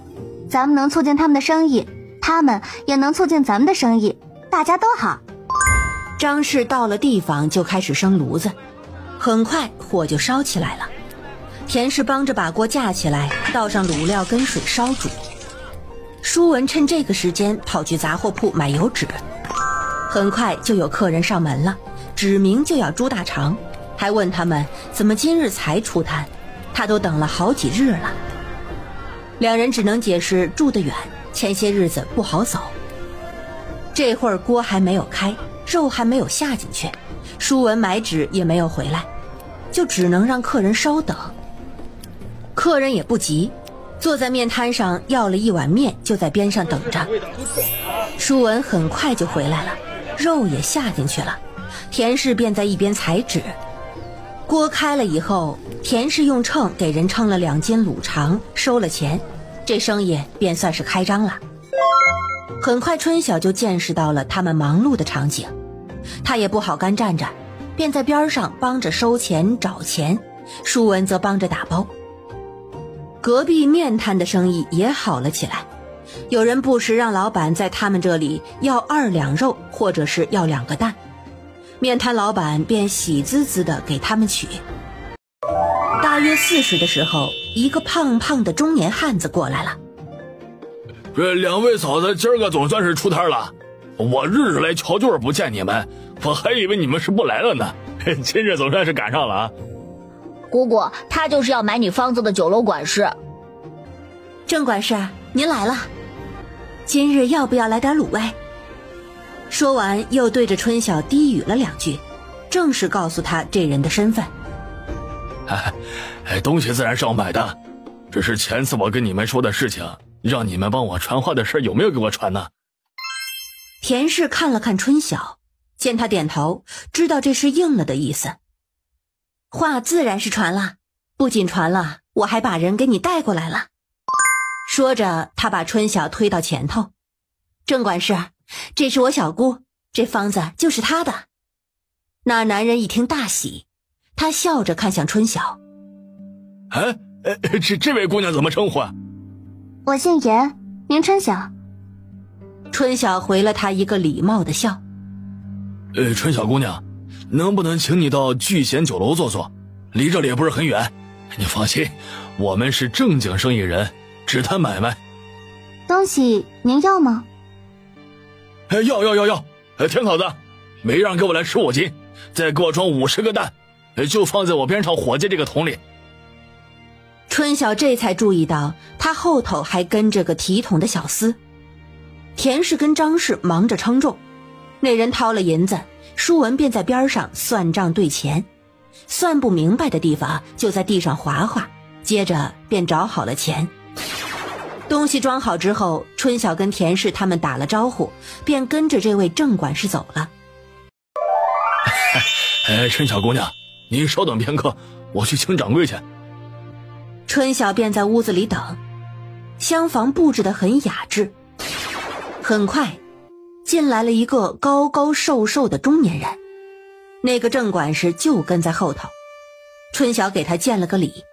咱们能促进他们的生意，他们也能促进咱们的生意，大家都好。张氏到了地方就开始生炉子，很快火就烧起来了。田氏帮着把锅架起来，倒上卤料跟水烧煮。舒文趁这个时间跑去杂货铺买油纸，很快就有客人上门了，指明就要猪大肠，还问他们怎么今日才出摊，他都等了好几日了。两人只能解释住得远，前些日子不好走。这会儿锅还没有开，肉还没有下进去，舒文买纸也没有回来，就只能让客人稍等。客人也不急，坐在面摊上要了一碗面，就在边上等着。舒文很快就回来了，肉也下进去了，田氏便在一边裁纸。锅开了以后，田氏用秤给人称了2斤卤肠，收了钱，这生意便算是开张了。很快春晓就见识到了他们忙碌的场景，他也不好干站着，便在边上帮着收钱找钱，舒文则帮着打包。隔壁面摊的生意也好了起来，有人不时让老板在他们这里要2两肉，或者是要2个蛋，面摊老板便喜滋滋地给他们取。大约4时的时候，一个胖胖的中年汉子过来了。这2位嫂子今儿个总算是出摊了，我日日来瞧就是不见你们，我还以为你们是不来了呢，今日总算是赶上了啊。姑姑，他就是要买你方子的酒楼管事。郑管事，您来了，今日要不要来点卤味？说完又对着春晓低语了2句，正是告诉他这人的身份。东西自然是要买的，只是前次我跟你们说的事情，让你们帮我传话的事有没有给我传呢？田氏看了看春晓，见他点头，知道这是应了的意思。话自然是传了，不仅传了，我还把人给你带过来了。说着，他把春晓推到前头。郑管事，这是我小姑，这方子就是她的。那男人一听大喜，他笑着看向春晓。这位姑娘怎么称呼啊？我姓严，名春晓。春晓回了他一个礼貌的笑。春晓姑娘，能不能请你到聚贤酒楼坐坐？离这里也不是很远。你放心，我们是正经生意人，只谈买卖。东西您要吗？要。田嫂子，每样给我来15斤，再给我装50个蛋，就放在我边上伙计这个桶里。春晓这才注意到他后头还跟着个提桶的小厮。田氏跟张氏忙着称重，那人掏了银子，舒文便在边上算账对钱，算不明白的地方就在地上划划，接着便找好了钱。东西装好之后，春晓跟田氏他们打了招呼，便跟着这位郑管事走了。春晓姑娘，您稍等片刻，我去请掌柜去。春晓便在屋子里等，厢房布置得很雅致。很快进来了一个高高瘦瘦的中年人，那个郑管事就跟在后头。春晓给他见了个礼，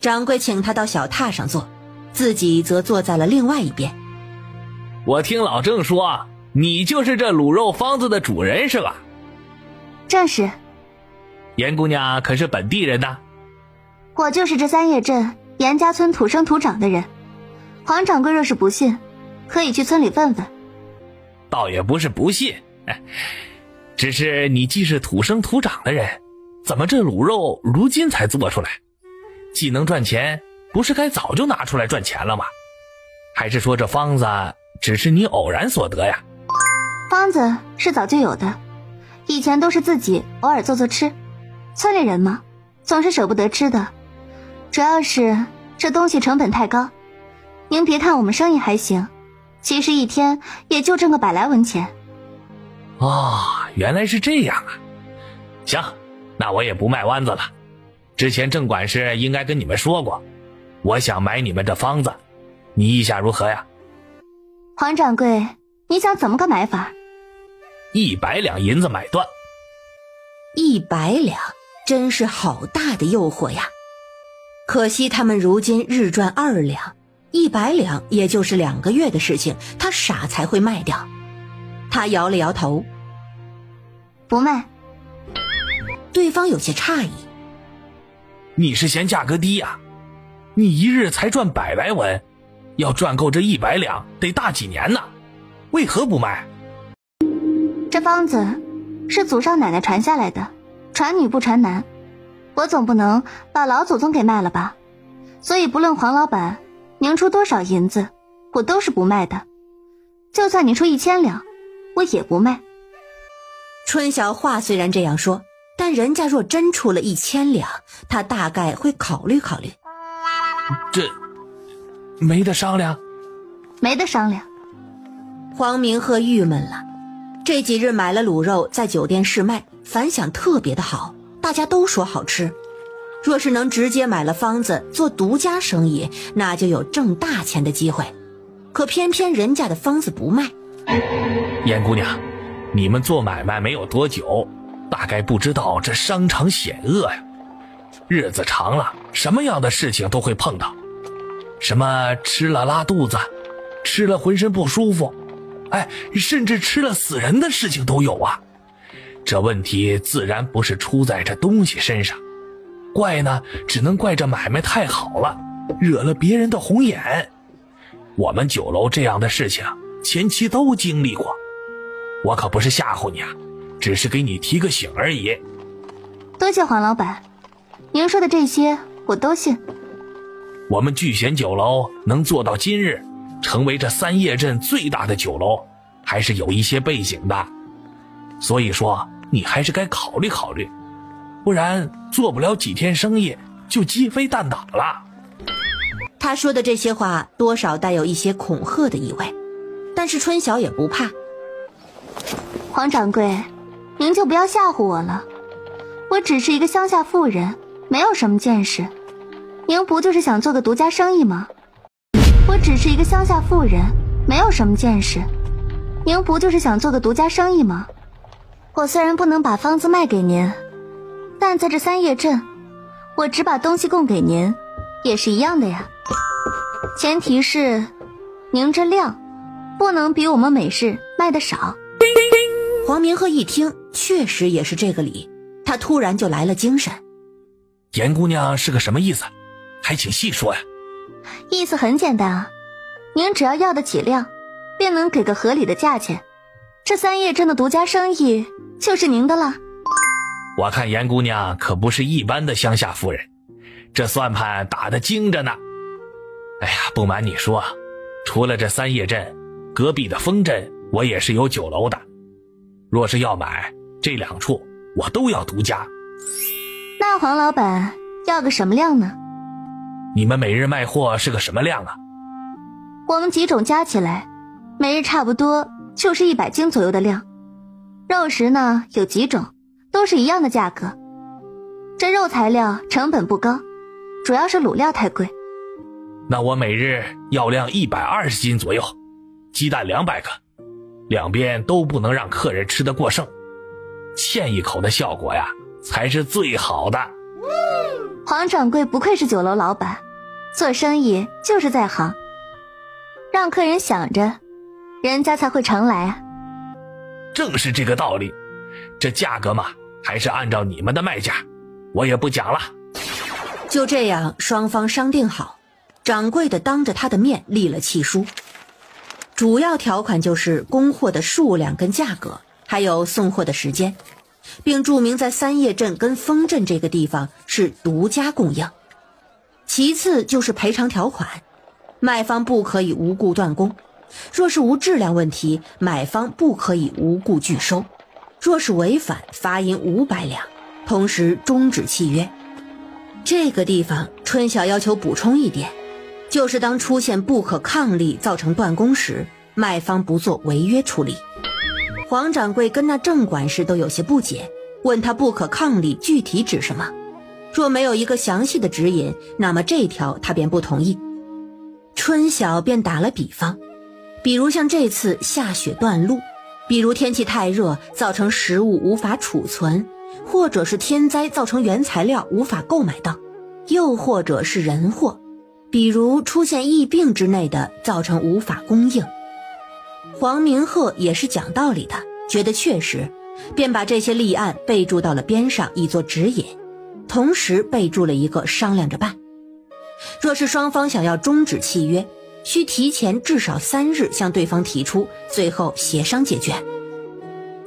掌柜请他到小榻上坐，自己则坐在了另外一边。我听老郑说，你就是这卤肉方子的主人是吧？正是。严姑娘可是本地人呐？我就是这3叶镇严家村土生土长的人，黄掌柜若是不信，可以去村里问问。倒也不是不信，只是你既是土生土长的人，怎么这卤肉如今才做出来？既能赚钱，不是该早就拿出来赚钱了吗？还是说这方子只是你偶然所得呀？方子是早就有的，以前都是自己偶尔做做吃。村里人嘛，总是舍不得吃的，主要是这东西成本太高。您别看我们生意还行，其实一天也就挣个100来文钱。哦，原来是这样啊！行，那我也不卖弯子了。之前郑管事应该跟你们说过，我想买你们这方子，你意下如何呀？黄掌柜，你想怎么个买法？100两银子买断。100两，真是好大的诱惑呀！可惜他们如今日赚2两，100两也就是2个月的事情，他傻才会卖掉。他摇了摇头，不卖。对方有些诧异，你是嫌价格低呀？你一日才赚100来文，要赚够这100两得大几年呢？为何不卖？这方子是祖上奶奶传下来的，传女不传男，我总不能把老祖宗给卖了吧？所以不论黄老板您出多少银子，我都是不卖的。就算你出1000两，我也不卖。春晓话虽然这样说，但人家若真出了1000两，他大概会考虑考虑。这没得商量？没得商量。黄明鹤郁闷了，这几日买了卤肉在酒店试卖，反响特别的好，大家都说好吃。若是能直接买了方子做独家生意，那就有挣大钱的机会。可偏偏人家的方子不卖。严姑娘，你们做买卖没有多久，大概不知道这商场险恶呀。日子长了，什么样的事情都会碰到，什么吃了拉肚子，吃了浑身不舒服，甚至吃了死人的事情都有啊。这问题自然不是出在这东西身上，怪呢只能怪这买卖太好了，惹了别人的红眼。我们酒楼这样的事情前期都经历过，我可不是吓唬你啊，只是给你提个醒而已。多谢黄老板，您说的这些我都信。我们聚贤酒楼能做到今日，成为这三叶镇最大的酒楼，还是有一些背景的。所以说你还是该考虑考虑，不然做不了几天生意就鸡飞蛋打了。他说的这些话多少带有一些恐吓的意味，但是春晓也不怕。黄掌柜，您就不要吓唬我了，我只是一个乡下妇人，没有什么见识。您不就是想做个独家生意吗？我只是一个乡下妇人，没有什么见识。您不就是想做个独家生意吗？我虽然不能把方子卖给您，但在这三叶镇，我只把东西供给您，也是一样的呀。前提是，您这量不能比我们美式卖的少。黄明鹤一听，确实也是这个理，他突然就来了精神。严姑娘是个什么意思？还请细说呀。意思很简单啊，您只要要得起量，便能给个合理的价钱，这三叶镇的独家生意就是您的了。我看严姑娘可不是一般的乡下妇人，这算盘打得精着呢。哎呀，不瞒你说，除了这三叶镇，隔壁的丰镇我也是有酒楼的，若是要买这两处，我都要独家。那黄老板要个什么量呢？你们每日卖货是个什么量啊？我们几种加起来，每日差不多就是100斤左右的量。肉食呢有几种，都是一样的价格。这肉材料成本不高，主要是卤料太贵。那我每日要量120斤左右，鸡蛋200个，两边都不能让客人吃得过剩，欠一口的效果呀才是最好的。黄掌柜不愧是酒楼老板，做生意就是在行，让客人想着，人家才会常来啊。正是这个道理，这价格嘛，还是按照你们的卖价，我也不讲了。就这样，双方商定好，掌柜的当着他的面立了契书，主要条款就是供货的数量跟价格，还有送货的时间，并注明在三叶镇跟丰镇这个地方是独家供应。其次就是赔偿条款，卖方不可以无故断供，若是无质量问题，买方不可以无故拒收；若是违反，罚银500两，同时终止契约。这个地方春晓要求补充一点，就是当出现不可抗力造成断供时，卖方不做违约处理。黄掌柜跟那郑管事都有些不解，问他不可抗力具体指什么，若没有一个详细的指引，那么这条他便不同意。春晓便打了比方，比如像这次下雪断路，比如天气太热造成食物无法储存，或者是天灾造成原材料无法购买到，又或者是人祸，比如出现疫病之类的造成无法供应。黄明鹤也是讲道理的，觉得确实，便把这些例案备注到了边上以作指引，同时备注了一个商量着办。若是双方想要终止契约，需提前至少3日向对方提出，最后协商解决。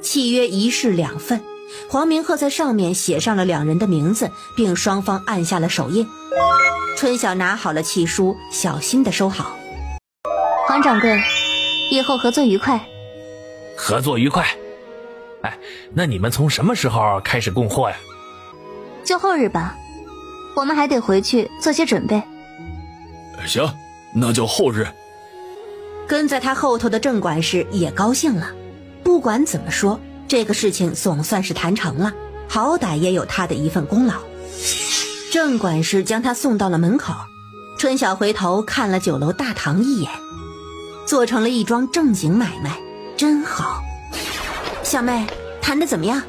契约一式2份，黄明鹤在上面写上了2人的名字，并双方按下了手印。春晓拿好了契书，小心地收好。黄掌柜，以后合作愉快。合作愉快。哎，那你们从什么时候开始供货呀？就后日吧，我们还得回去做些准备。行，那就后日。跟在他后头的郑管事也高兴了，不管怎么说，这个事情总算是谈成了，好歹也有他的一份功劳。郑管事将他送到了门口，春晓回头看了酒楼大堂一眼，做成了一桩正经买卖，真好。小妹，谈得怎么样？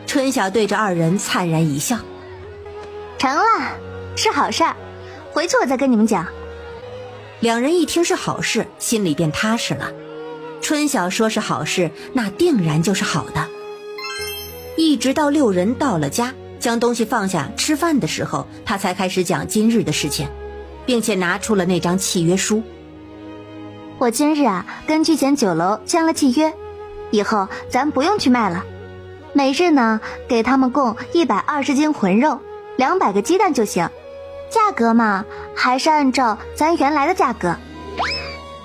春晓对着2人灿然一笑。成了，是好事儿，回去我再跟你们讲。2人一听是好事，心里便踏实了。春晓说是好事，那定然就是好的。一直到6人到了家，将东西放下吃饭的时候，他才开始讲今日的事情，并且拿出了那张契约书。我今日跟聚贤酒楼签了契约，以后咱不用去卖了，每日呢给他们供120斤浑肉，200个鸡蛋就行，价格嘛还是按照咱原来的价格。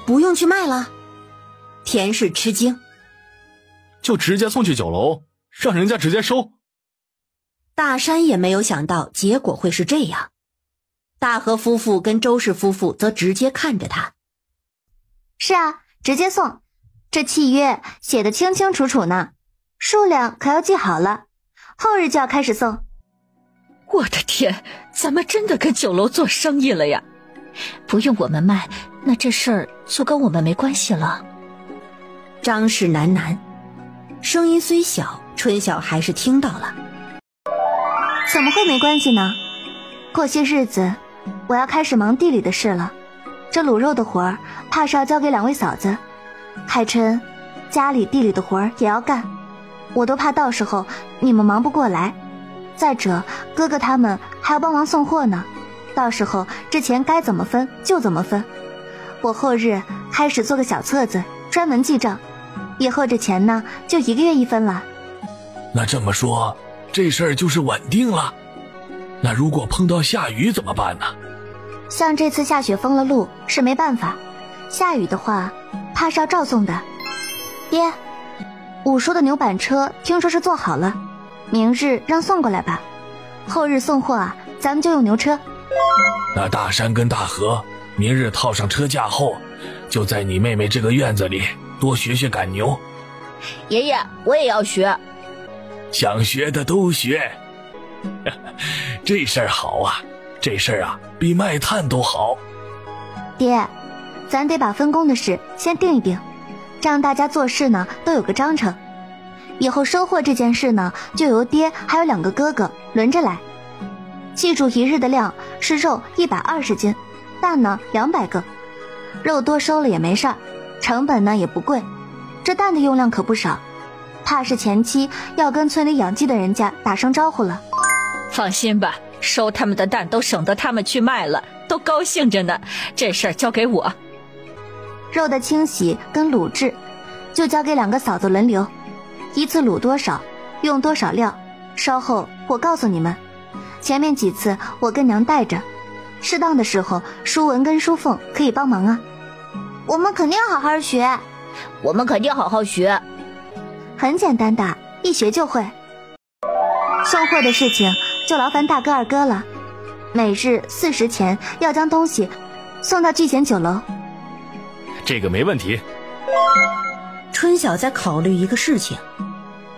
不用去卖了？田氏吃惊，就直接送去酒楼，让人家直接收。大山也没有想到结果会是这样，大和夫妇跟周氏夫妇则直接看着他。是啊，直接送，这契约写得清清楚楚呢，数量可要记好了，后日就要开始送。我的天，咱们真的跟酒楼做生意了呀！不用我们卖，那这事儿就跟我们没关系了。张氏喃喃，声音虽小，春晓还是听到了。怎么会没关系呢？过些日子我要开始忙地里的事了，这卤肉的活儿怕是要交给2位嫂子，海琛家里地里的活儿也要干，我都怕到时候你们忙不过来。再者哥哥他们还要帮忙送货呢，到时候这钱该怎么分就怎么分。我后日开始做个小册子专门记账，以后这钱呢就1个月1分了。那这么说这事儿就是稳定了。那如果碰到下雨怎么办呢？像这次下雪封了路是没办法，下雨的话怕是要照送的。爹，五叔的牛板车听说是做好了，明日让送过来吧，后日送货咱们就用牛车。那大山跟大河明日套上车架后，就在你妹妹这个院子里多学学赶牛。爷爷，我也要学。想学的都学。这事儿好啊，这事儿比卖炭都好。爹，咱得把分工的事先定一定，这样大家做事呢都有个章程。以后收货这件事呢，就由爹还有2个哥哥轮着来。记住1日的量是肉120斤，蛋呢200个。肉多收了也没事儿，成本呢也不贵。这蛋的用量可不少，怕是前期要跟村里养鸡的人家打声招呼了。放心吧，收他们的蛋都省得他们去卖了，都高兴着呢。这事儿交给我。肉的清洗跟卤制就交给2个嫂子轮流，依次卤多少用多少料，稍后我告诉你们。前面几次我跟娘带着，适当的时候舒文跟舒凤可以帮忙啊。我们肯定好好学。我们肯定好好学。很简单的，一学就会。送货的事情就劳烦大哥二哥了，每日4时前要将东西送到聚贤酒楼。这个没问题。春晓在考虑一个事情，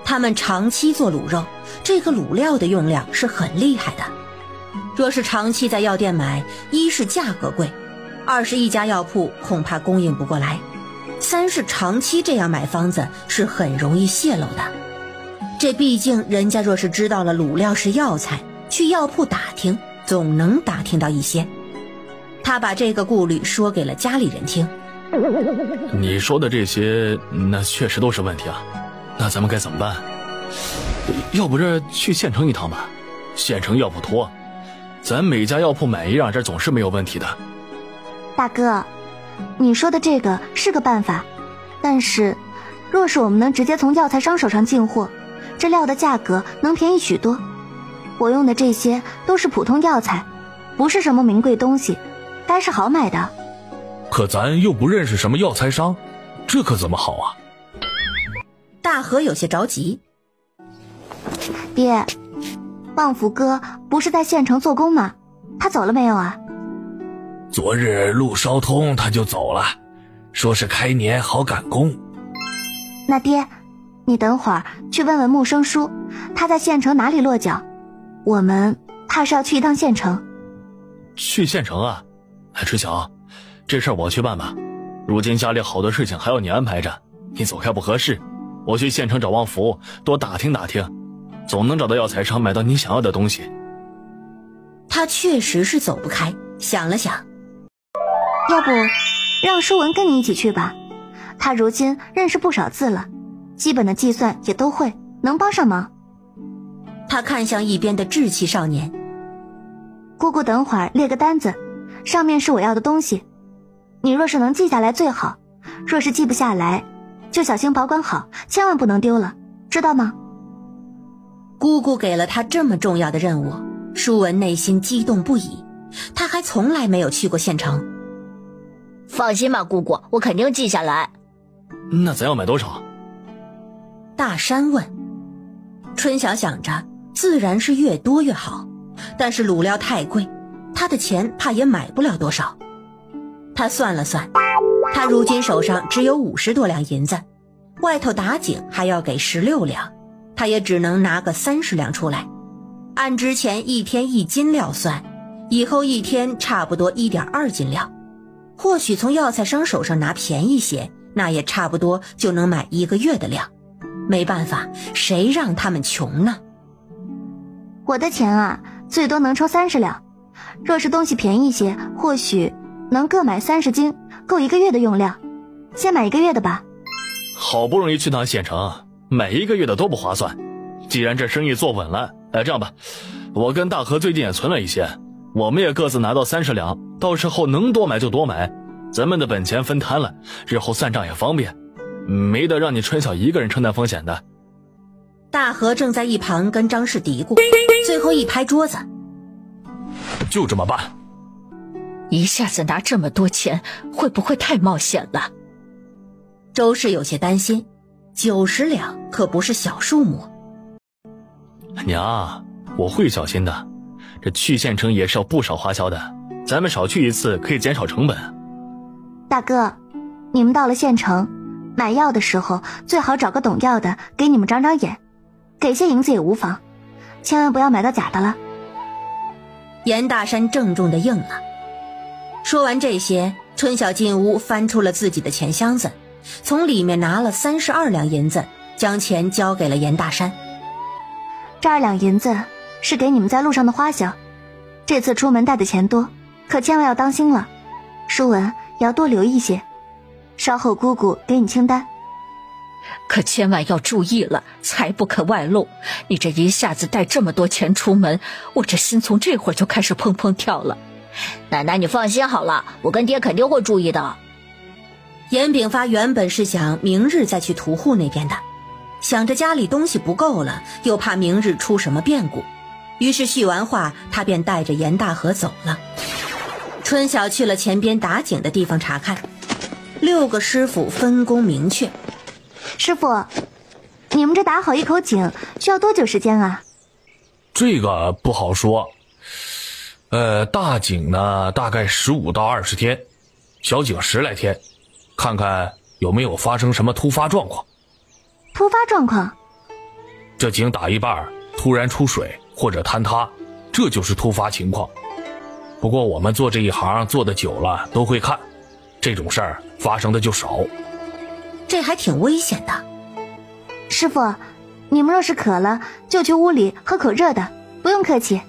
他们长期做卤肉，这个卤料的用量是很厉害的。若是长期在药店买，一是价格贵，二是一家药铺恐怕供应不过来，三是长期这样买方子是很容易泄露的。这毕竟人家若是知道了卤料是药材，去药铺打听总能打听到一些。他把这个顾虑说给了家里人听。你说的这些那确实都是问题啊，那咱们该怎么办？要不这去县城一趟吧，县城药铺多，咱每家药铺买一样，这总是没有问题的。大哥，你说的这个是个办法，但是若是我们能直接从药材商手上进货，这料的价格能便宜许多。我用的这些都是普通药材，不是什么名贵东西，该是好买的。可咱又不认识什么药材商，这可怎么好啊？大河有些着急。爹，旺福哥不是在县城做工吗？他走了没有啊？昨日路稍通他就走了，说是开年好赶工。那爹，你等会儿去问问木生叔，他在县城哪里落脚？我们怕是要去一趟县城。去县城啊？春晓，这事儿我去办吧。如今家里好多事情还要你安排着，你走开不合适。我去县城找旺福，多打听打听，总能找到药材商买到你想要的东西。他确实是走不开，想了想，要不让舒文跟你一起去吧，他如今认识不少字了，基本的计算也都会，能帮上忙。他看向一边的稚气少年，姑姑等会儿列个单子，上面是我要的东西，你若是能记下来最好，若是记不下来就小心保管好，千万不能丢了，知道吗？姑姑给了他这么重要的任务，舒文内心激动不已，他还从来没有去过县城。放心吧，姑姑，我肯定记下来。那咱要买多少？大山问。春晓想着自然是越多越好，但是卤料太贵，他的钱怕也买不了多少。他算了算，他如今手上只有50多两银子，外头打井还要给16两，他也只能拿个30两出来。按之前1天1斤料算，以后1天差不多1.2斤料。或许从药材商手上拿便宜些，那也差不多就能买1个月的量。没办法，谁让他们穷呢？我的钱啊，最多能抽30两。若是东西便宜些，或许能各买30斤，够1个月的用量。先买1个月的吧。好不容易去趟县城，买1个月的多不划算。既然这生意做稳了，这样吧，我跟大河最近也存了一些，我们也各自拿到30两，到时候能多买就多买，咱们的本钱分摊了，日后算账也方便，没得让你春晓一个人承担风险的。大河正在一旁跟张氏嘀咕，最后一拍桌子，就这么办。一下子拿这么多钱，会不会太冒险了？周氏有些担心，90两可不是小数目。娘，我会小心的，这去县城也是要不少花销的，咱们少去一次可以减少成本。大哥，你们到了县城买药的时候，最好找个懂药的给你们长长眼，给些银子也无妨，千万不要买到假的了。严大山郑重地应了。说完这些，春晓进屋翻出了自己的钱箱子，从里面拿了32两银子，将钱交给了严大山。这2两银子是给你们在路上的花销，这次出门带的钱多，可千万要当心了。舒文也要多留一些，稍后姑姑给你清单。可千万要注意了，财不可外露。你这一下子带这么多钱出门，我这心从这会儿就开始砰砰跳了。奶奶你放心好了，我跟爹肯定会注意的。严炳发原本是想明日再去屠户那边的，想着家里东西不够了，又怕明日出什么变故，于是叙完话，他便带着严大河走了。春晓去了前边打井的地方查看， 6个师傅分工明确。师傅，你们这打好一口井需要多久时间啊？这个不好说。大井呢大概15到20天，小井10来天，看看有没有发生什么突发状况。突发状况？这井打一半突然出水或者坍塌，这就是突发情况。不过我们做这一行做得久了都会看，这种事儿发生的就少。这还挺危险的。师傅，你们若是渴了就去屋里喝口热的，不用客气。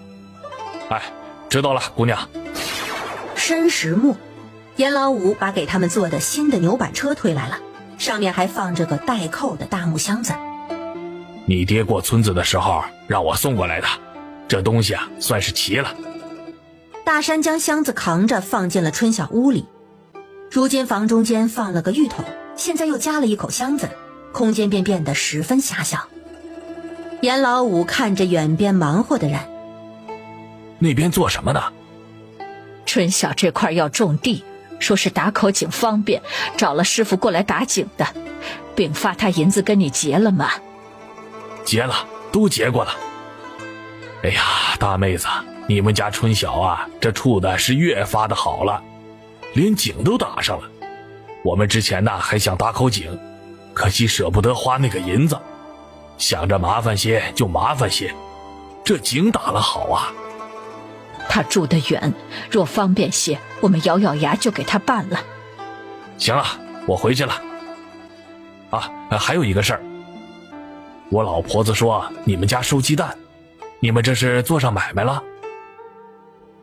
哎，知道了，姑娘。申时木，阎老五把给他们做的新的牛板车推来了，上面还放着个带扣的大木箱子。你爹过村子的时候让我送过来的，这东西啊算是齐了。大山将箱子扛着放进了春晓屋里。如今房中间放了个浴桶，现在又加了一口箱子，空间便变得十分狭小。阎老五看着远边忙活的人，那边做什么呢？春晓这块要种地，说是打口井方便，找了师傅过来打井的，并发他银子跟你结了吗？结了，都结过了。哎呀，大妹子，你们家春晓啊，这处的是越发的好了，连井都打上了。我们之前呢还想打口井，可惜舍不得花那个银子，想着麻烦些就麻烦些，这井打了好啊。他住得远，若方便些，我们咬咬牙就给他办了。行了，我回去了。啊，还有一个事儿，我老婆子说你们家收鸡蛋，你们这是做上买卖了？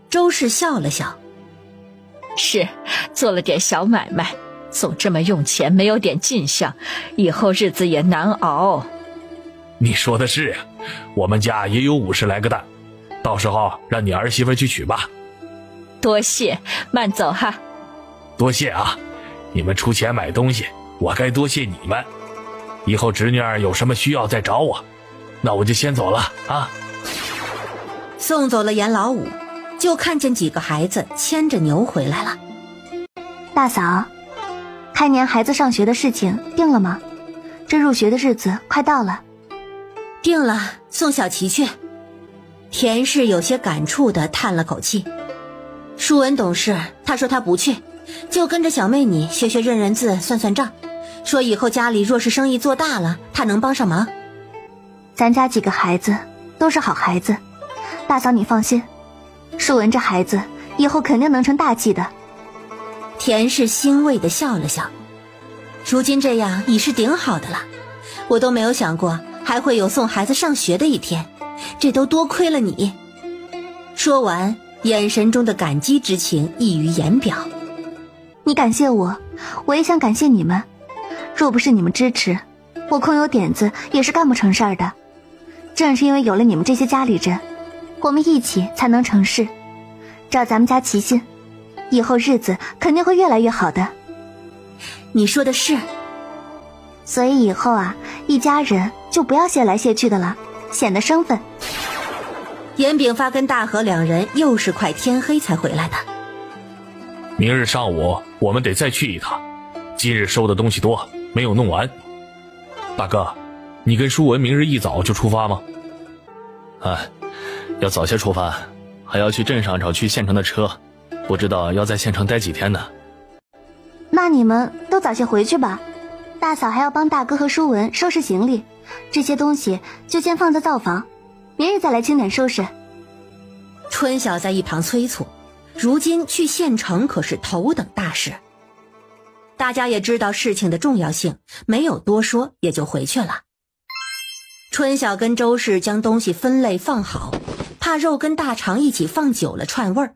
周氏笑了笑，是做了点小买卖，总这么用钱，没有点进项，以后日子也难熬。你说的是啊，我们家也有50来个蛋，到时候让你儿媳妇去取吧。多谢，慢走哈。多谢啊，你们出钱买东西，我该多谢你们。以后侄女儿有什么需要再找我，那我就先走了啊。送走了阎老五，就看见几个孩子牵着牛回来了。大嫂，开年孩子上学的事情定了吗？这入学的日子快到了。定了，送小琪去。田氏有些感触地叹了口气。舒文懂事，他说他不去，就跟着小妹你学学认认字算算账，说以后家里若是生意做大了，他能帮上忙。咱家几个孩子都是好孩子，大嫂你放心，舒文这孩子以后肯定能成大器的。田氏欣慰地笑了笑，如今这样已是顶好的了，我都没有想过还会有送孩子上学的一天，这都多亏了你。说完，眼神中的感激之情溢于言表。你感谢我，我也想感谢你们，若不是你们支持，我空有点子也是干不成事儿的。正是因为有了你们这些家里人，我们一起才能成事。照咱们家齐心，以后日子肯定会越来越好的。你说的是。所以以后啊，一家人就不要谢来谢去的了，显得生分。严炳发跟大河两人又是快天黑才回来的。明日上午我们得再去一趟，今日收的东西多，没有弄完。大哥，你跟舒文明日一早就出发吗？要早些出发，还要去镇上找去县城的车，不知道要在县城待几天呢。那你们都早些回去吧，大嫂还要帮大哥和舒文收拾行李，这些东西就先放在灶房，明日再来清点收拾。春晓在一旁催促，如今去县城可是头等大事。大家也知道事情的重要性，没有多说，也就回去了。春晓跟周氏将东西分类放好，怕肉跟大肠一起放久了串味儿。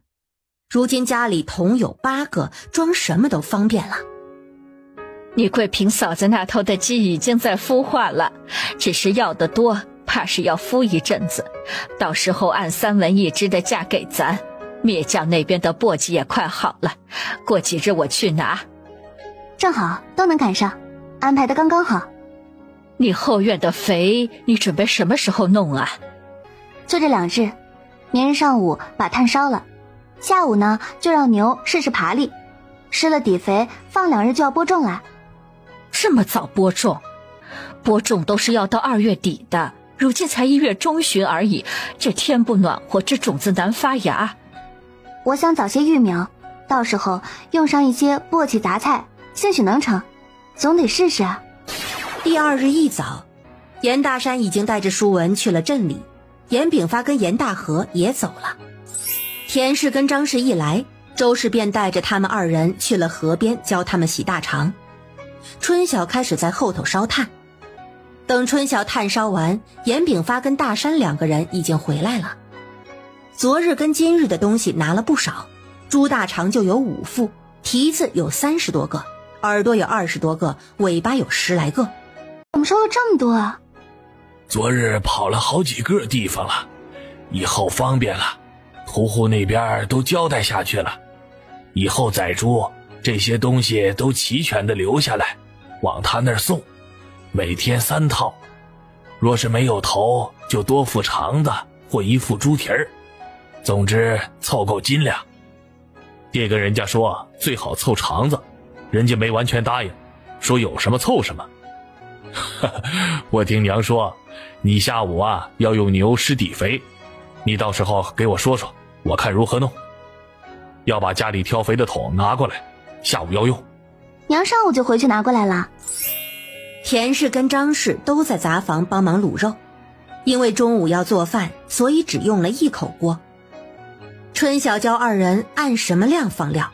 如今家里桶有8个，装什么都方便了。你桂平嫂子那头的鸡已经在孵化了，只是要得多，怕是要孵一阵子，到时候按3文1只的价给咱。灭将那边的簸箕也快好了，过几日我去拿。正好都能赶上，安排的刚刚好。你后院的肥你准备什么时候弄啊？就这2日，明日上午把炭烧了，下午呢就让牛试试爬力，施了底肥，放2日就要播种了。这么早播种？播种都是要到2月底的，如今才1月中旬而已，这天不暖和，这种子难发芽。我想早些育苗，到时候用上一些簸箕杂菜，兴许能成，总得试试啊。第2日一早，严大山已经带着舒文去了镇里，严炳发跟严大河也走了。田氏跟张氏一来，周氏便带着他们2人去了河边教他们洗大肠。春晓开始在后头烧炭，等春晓炭烧完，严炳发跟大山2个人已经回来了。昨日跟今日的东西拿了不少，猪大肠就有5副，蹄子有30多个，耳朵有20多个，尾巴有10来个。怎么收了这么多啊？昨日跑了好几个地方了，以后方便了，屠户那边都交代下去了。以后宰猪这些东西都齐全的留下来，往他那儿送，每天3套。若是没有头，就多副肠子或1副猪蹄儿。总之凑够斤两。爹跟人家说最好凑肠子，人家没完全答应，说有什么凑什么。我听娘说你下午啊要用牛施底肥，你到时候给我说说，我看如何弄。要把家里挑肥的桶拿过来，下午要用。娘上午就回去拿过来了。田氏跟张氏都在杂房帮忙卤肉，因为中午要做饭，所以只用了1口锅。春晓教2人按什么量放料，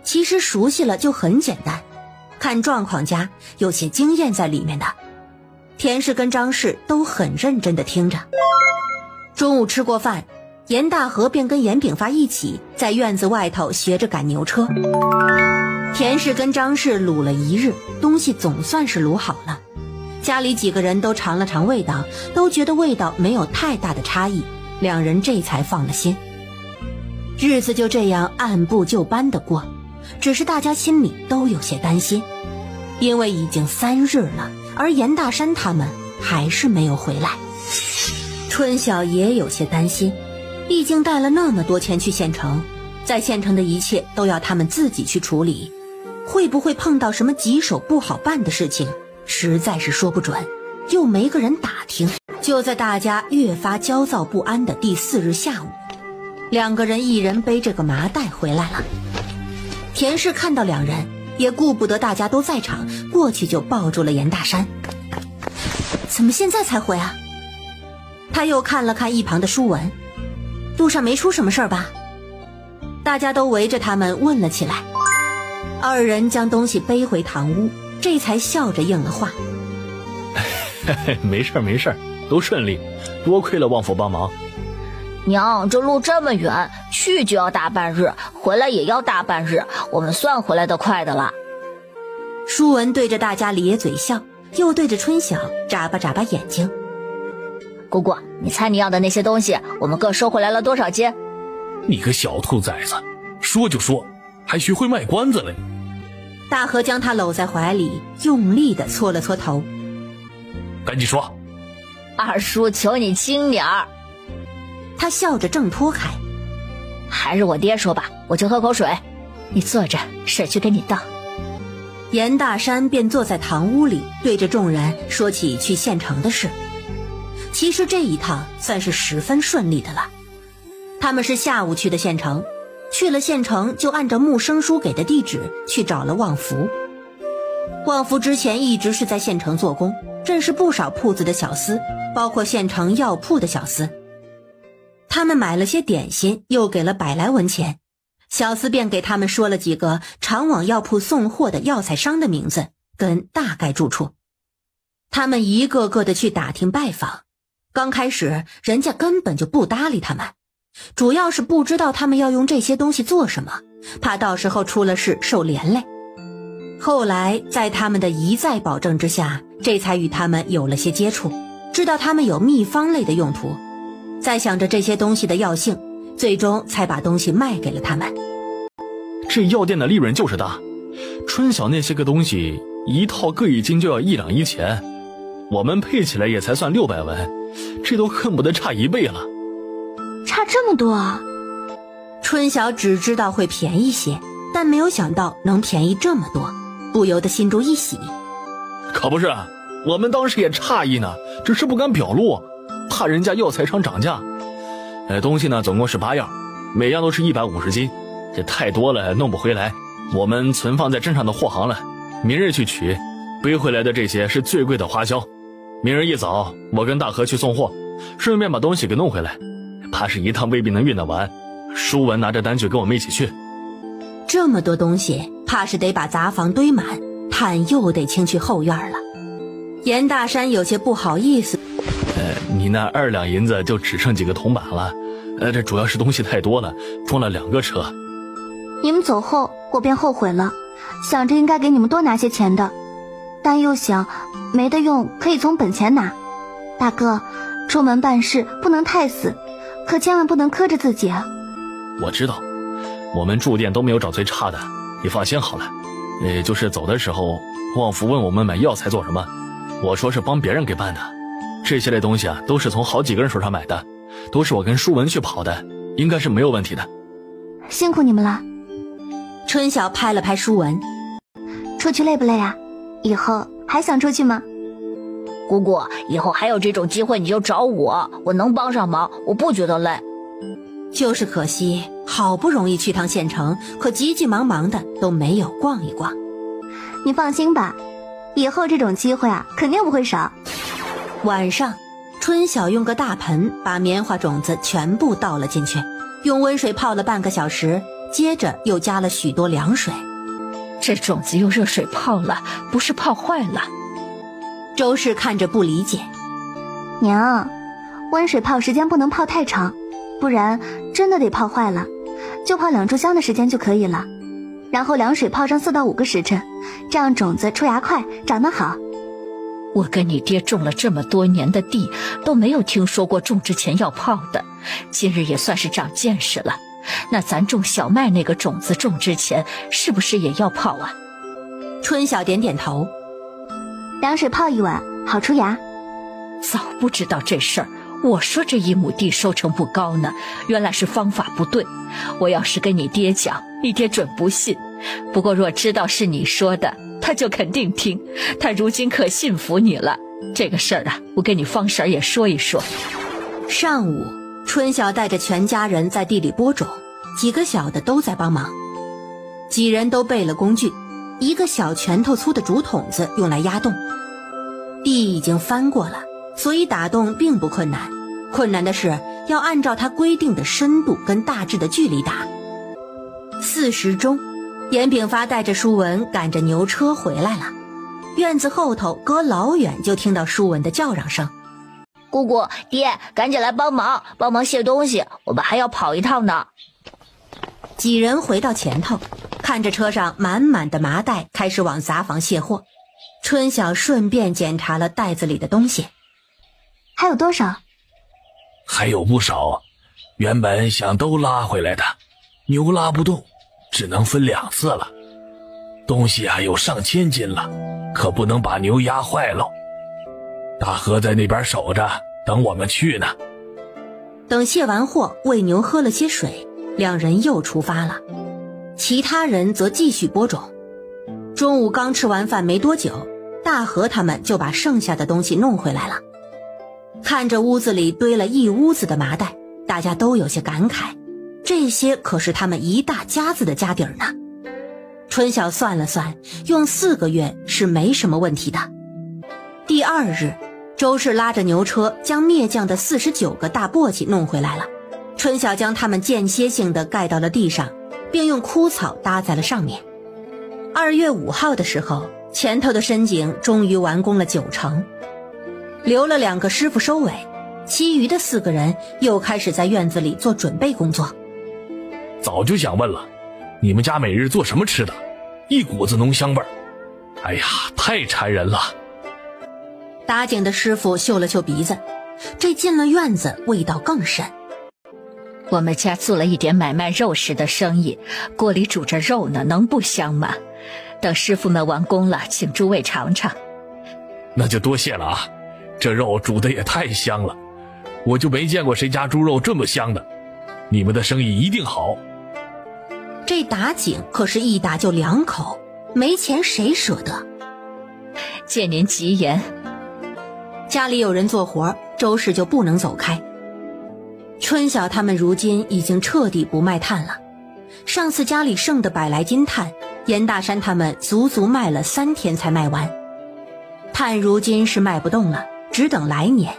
其实熟悉了就很简单，看状况家，有些经验在里面的。田氏跟张氏都很认真地听着。中午吃过饭，严大河便跟严炳发一起在院子外头学着赶牛车。田氏跟张氏卤了1日，东西总算是卤好了。家里几个人都尝了尝味道，都觉得味道没有太大的差异，2人这才放了心。日子就这样按部就班地过，只是大家心里都有些担心，因为已经3日了，而严大山他们还是没有回来。春晓也有些担心，毕竟带了那么多钱去县城，在县城的一切都要他们自己去处理，会不会碰到什么棘手不好办的事情，实在是说不准，又没个人打听。就在大家越发焦躁不安的第4日下午，2个人1人背着个麻袋回来了。田氏看到2人，也顾不得大家都在场，过去就抱住了严大山。怎么现在才回啊？他又看了看一旁的舒文，路上没出什么事儿吧？大家都围着他们问了起来。2人将东西背回堂屋，这才笑着应了话。没事没事，都顺利，多亏了旺夫帮忙。娘，这路这么远，去就要大半日，回来也要大半日，我们算回来的快的了。舒文对着大家咧嘴笑，又对着春晓眨巴眨巴眼睛。姑姑，你猜你要的那些东西，我们各收回来了多少斤？你个小兔崽子，说就说，还学会卖关子了。大河将他搂在怀里，用力地搓了搓头。赶紧说。二叔，求你轻点儿。他笑着挣脱开。还是我爹说吧，我去喝口水。你坐着，婶去给你倒。严大山便坐在堂屋里，对着众人说起去县城的事。其实这一趟算是十分顺利的了。他们是下午去的县城，去了县城就按照穆生叔给的地址去找了旺福。旺福之前一直是在县城做工，认识不少铺子的小厮，包括县城药铺的小厮。他们买了些点心，又给了100来文钱，小厮便给他们说了几个常往药铺送货的药材商的名字跟大概住处。他们一个个的去打听拜访，刚开始人家根本就不搭理他们，主要是不知道他们要用这些东西做什么，怕到时候出了事受连累。后来在他们的一再保证之下，这才与他们有了些接触，知道他们有秘方类的用途，再想着这些东西的药性，最终才把东西卖给了他们。这药店的利润就是大，春晓那些个东西一套各1斤就要1两1钱，我们配起来也才算600文，这都恨不得差1倍了。差这么多啊！春晓只知道会便宜些，但没有想到能便宜这么多，不由得心中一喜。可不是，我们当时也诧异呢，只是不敢表露，怕人家药材厂涨价。东西呢总共是8样，每样都是150斤，这太多了弄不回来，我们存放在镇上的货行了，明日去取。背回来的这些是最贵的花椒，明日一早我跟大河去送货，顺便把东西给弄回来，怕是一趟未必能运得完。舒文拿着单据跟我们一起去。这么多东西，怕是得把杂房堆满，炭又得清去后院了。严大山有些不好意思。你那2两银子就只剩几个铜板了，这主要是东西太多了，装了2个车。你们走后，我便后悔了，想着应该给你们多拿些钱的，但又想没得用，可以从本钱拿。大哥，出门办事不能太死，可千万不能苛着自己啊。我知道，我们住店都没有找最差的，你放心好了。就是走的时候，旺福问我们买药材做什么，我说是帮别人给办的。这些类东西啊，都是从好几个人手上买的，都是我跟舒文去跑的，应该是没有问题的。辛苦你们了。春晓拍了拍舒文，出去累不累啊？以后还想出去吗？姑姑，以后还有这种机会你就找我，我能帮上忙，我不觉得累。就是可惜，好不容易去趟县城，可急急忙忙的都没有逛一逛。你放心吧，以后这种机会啊，肯定不会少。晚上，春晓用个大盆把棉花种子全部倒了进去，用温水泡了半个小时，接着又加了许多凉水。这种子用热水泡了，不是泡坏了？周氏看着不理解。娘，温水泡时间不能泡太长，不然真的得泡坏了，就泡2炷香的时间就可以了，然后凉水泡上4到5个时辰，这样种子出芽快，长得好。我跟你爹种了这么多年的地，都没有听说过种之前要泡的，今日也算是长见识了。那咱种小麦那个种子种之前，是不是也要泡啊？春晓点点头。凉水泡1晚，好出芽。早不知道这事儿，我说这1亩地收成不高呢，原来是方法不对。我要是跟你爹讲，你爹准不信。不过若知道是你说的，他就肯定听，他如今可信服你了。这个事儿啊，我跟你方婶也说一说。上午，春晓带着全家人在地里播种，几个小的都在帮忙。几人都备了工具，1个小拳头粗的竹筒子用来压洞。地已经翻过了，所以打洞并不困难，困难的是要按照它规定的深度跟大致的距离打。4时钟，严炳发带着舒文赶着牛车回来了。院子后头隔老远就听到舒文的叫嚷声：姑姑，爹，赶紧来帮忙卸东西，我们还要跑一趟呢。几人回到前头，看着车上满满的麻袋，开始往杂房卸货。春晓顺便检查了袋子里的东西。还有多少？还有不少，原本想都拉回来的，牛拉不动，只能分2次了。东西啊有上千斤了，可不能把牛压坏了。大河在那边守着，等我们去呢。等卸完货，喂牛喝了些水，2人又出发了。其他人则继续播种。中午刚吃完饭没多久，大河他们就把剩下的东西弄回来了。看着屋子里堆了一屋子的麻袋，大家都有些感慨，这些可是他们一大家子的家底儿呢。春晓算了算，用4个月是没什么问题的。第2日，周氏拉着牛车将灭酱的49个大簸箕弄回来了。春晓将它们间歇性地盖到了地上，并用枯草搭在了上面。2月5号的时候，前头的深井终于完工了9成，留了2个师傅收尾，其余的4个人又开始在院子里做准备工作。早就想问了，你们家每日做什么吃的？一股子浓香味儿，哎呀，太馋人了。打井的师傅嗅了嗅鼻子，这进了院子味道更甚。我们家做了一点买卖肉食的生意，锅里煮着肉呢，能不香吗？等师傅们完工了，请诸位尝尝。那就多谢了啊，这肉煮的也太香了，我就没见过谁家猪肉这么香的，你们的生意一定好。这打井可是一打就2口，没钱谁舍得？借您吉言。家里有人做活，周氏就不能走开。春晓他们如今已经彻底不卖炭了，上次家里剩的100来斤炭，严大山他们足足卖了3天才卖完。炭如今是卖不动了，只等来年。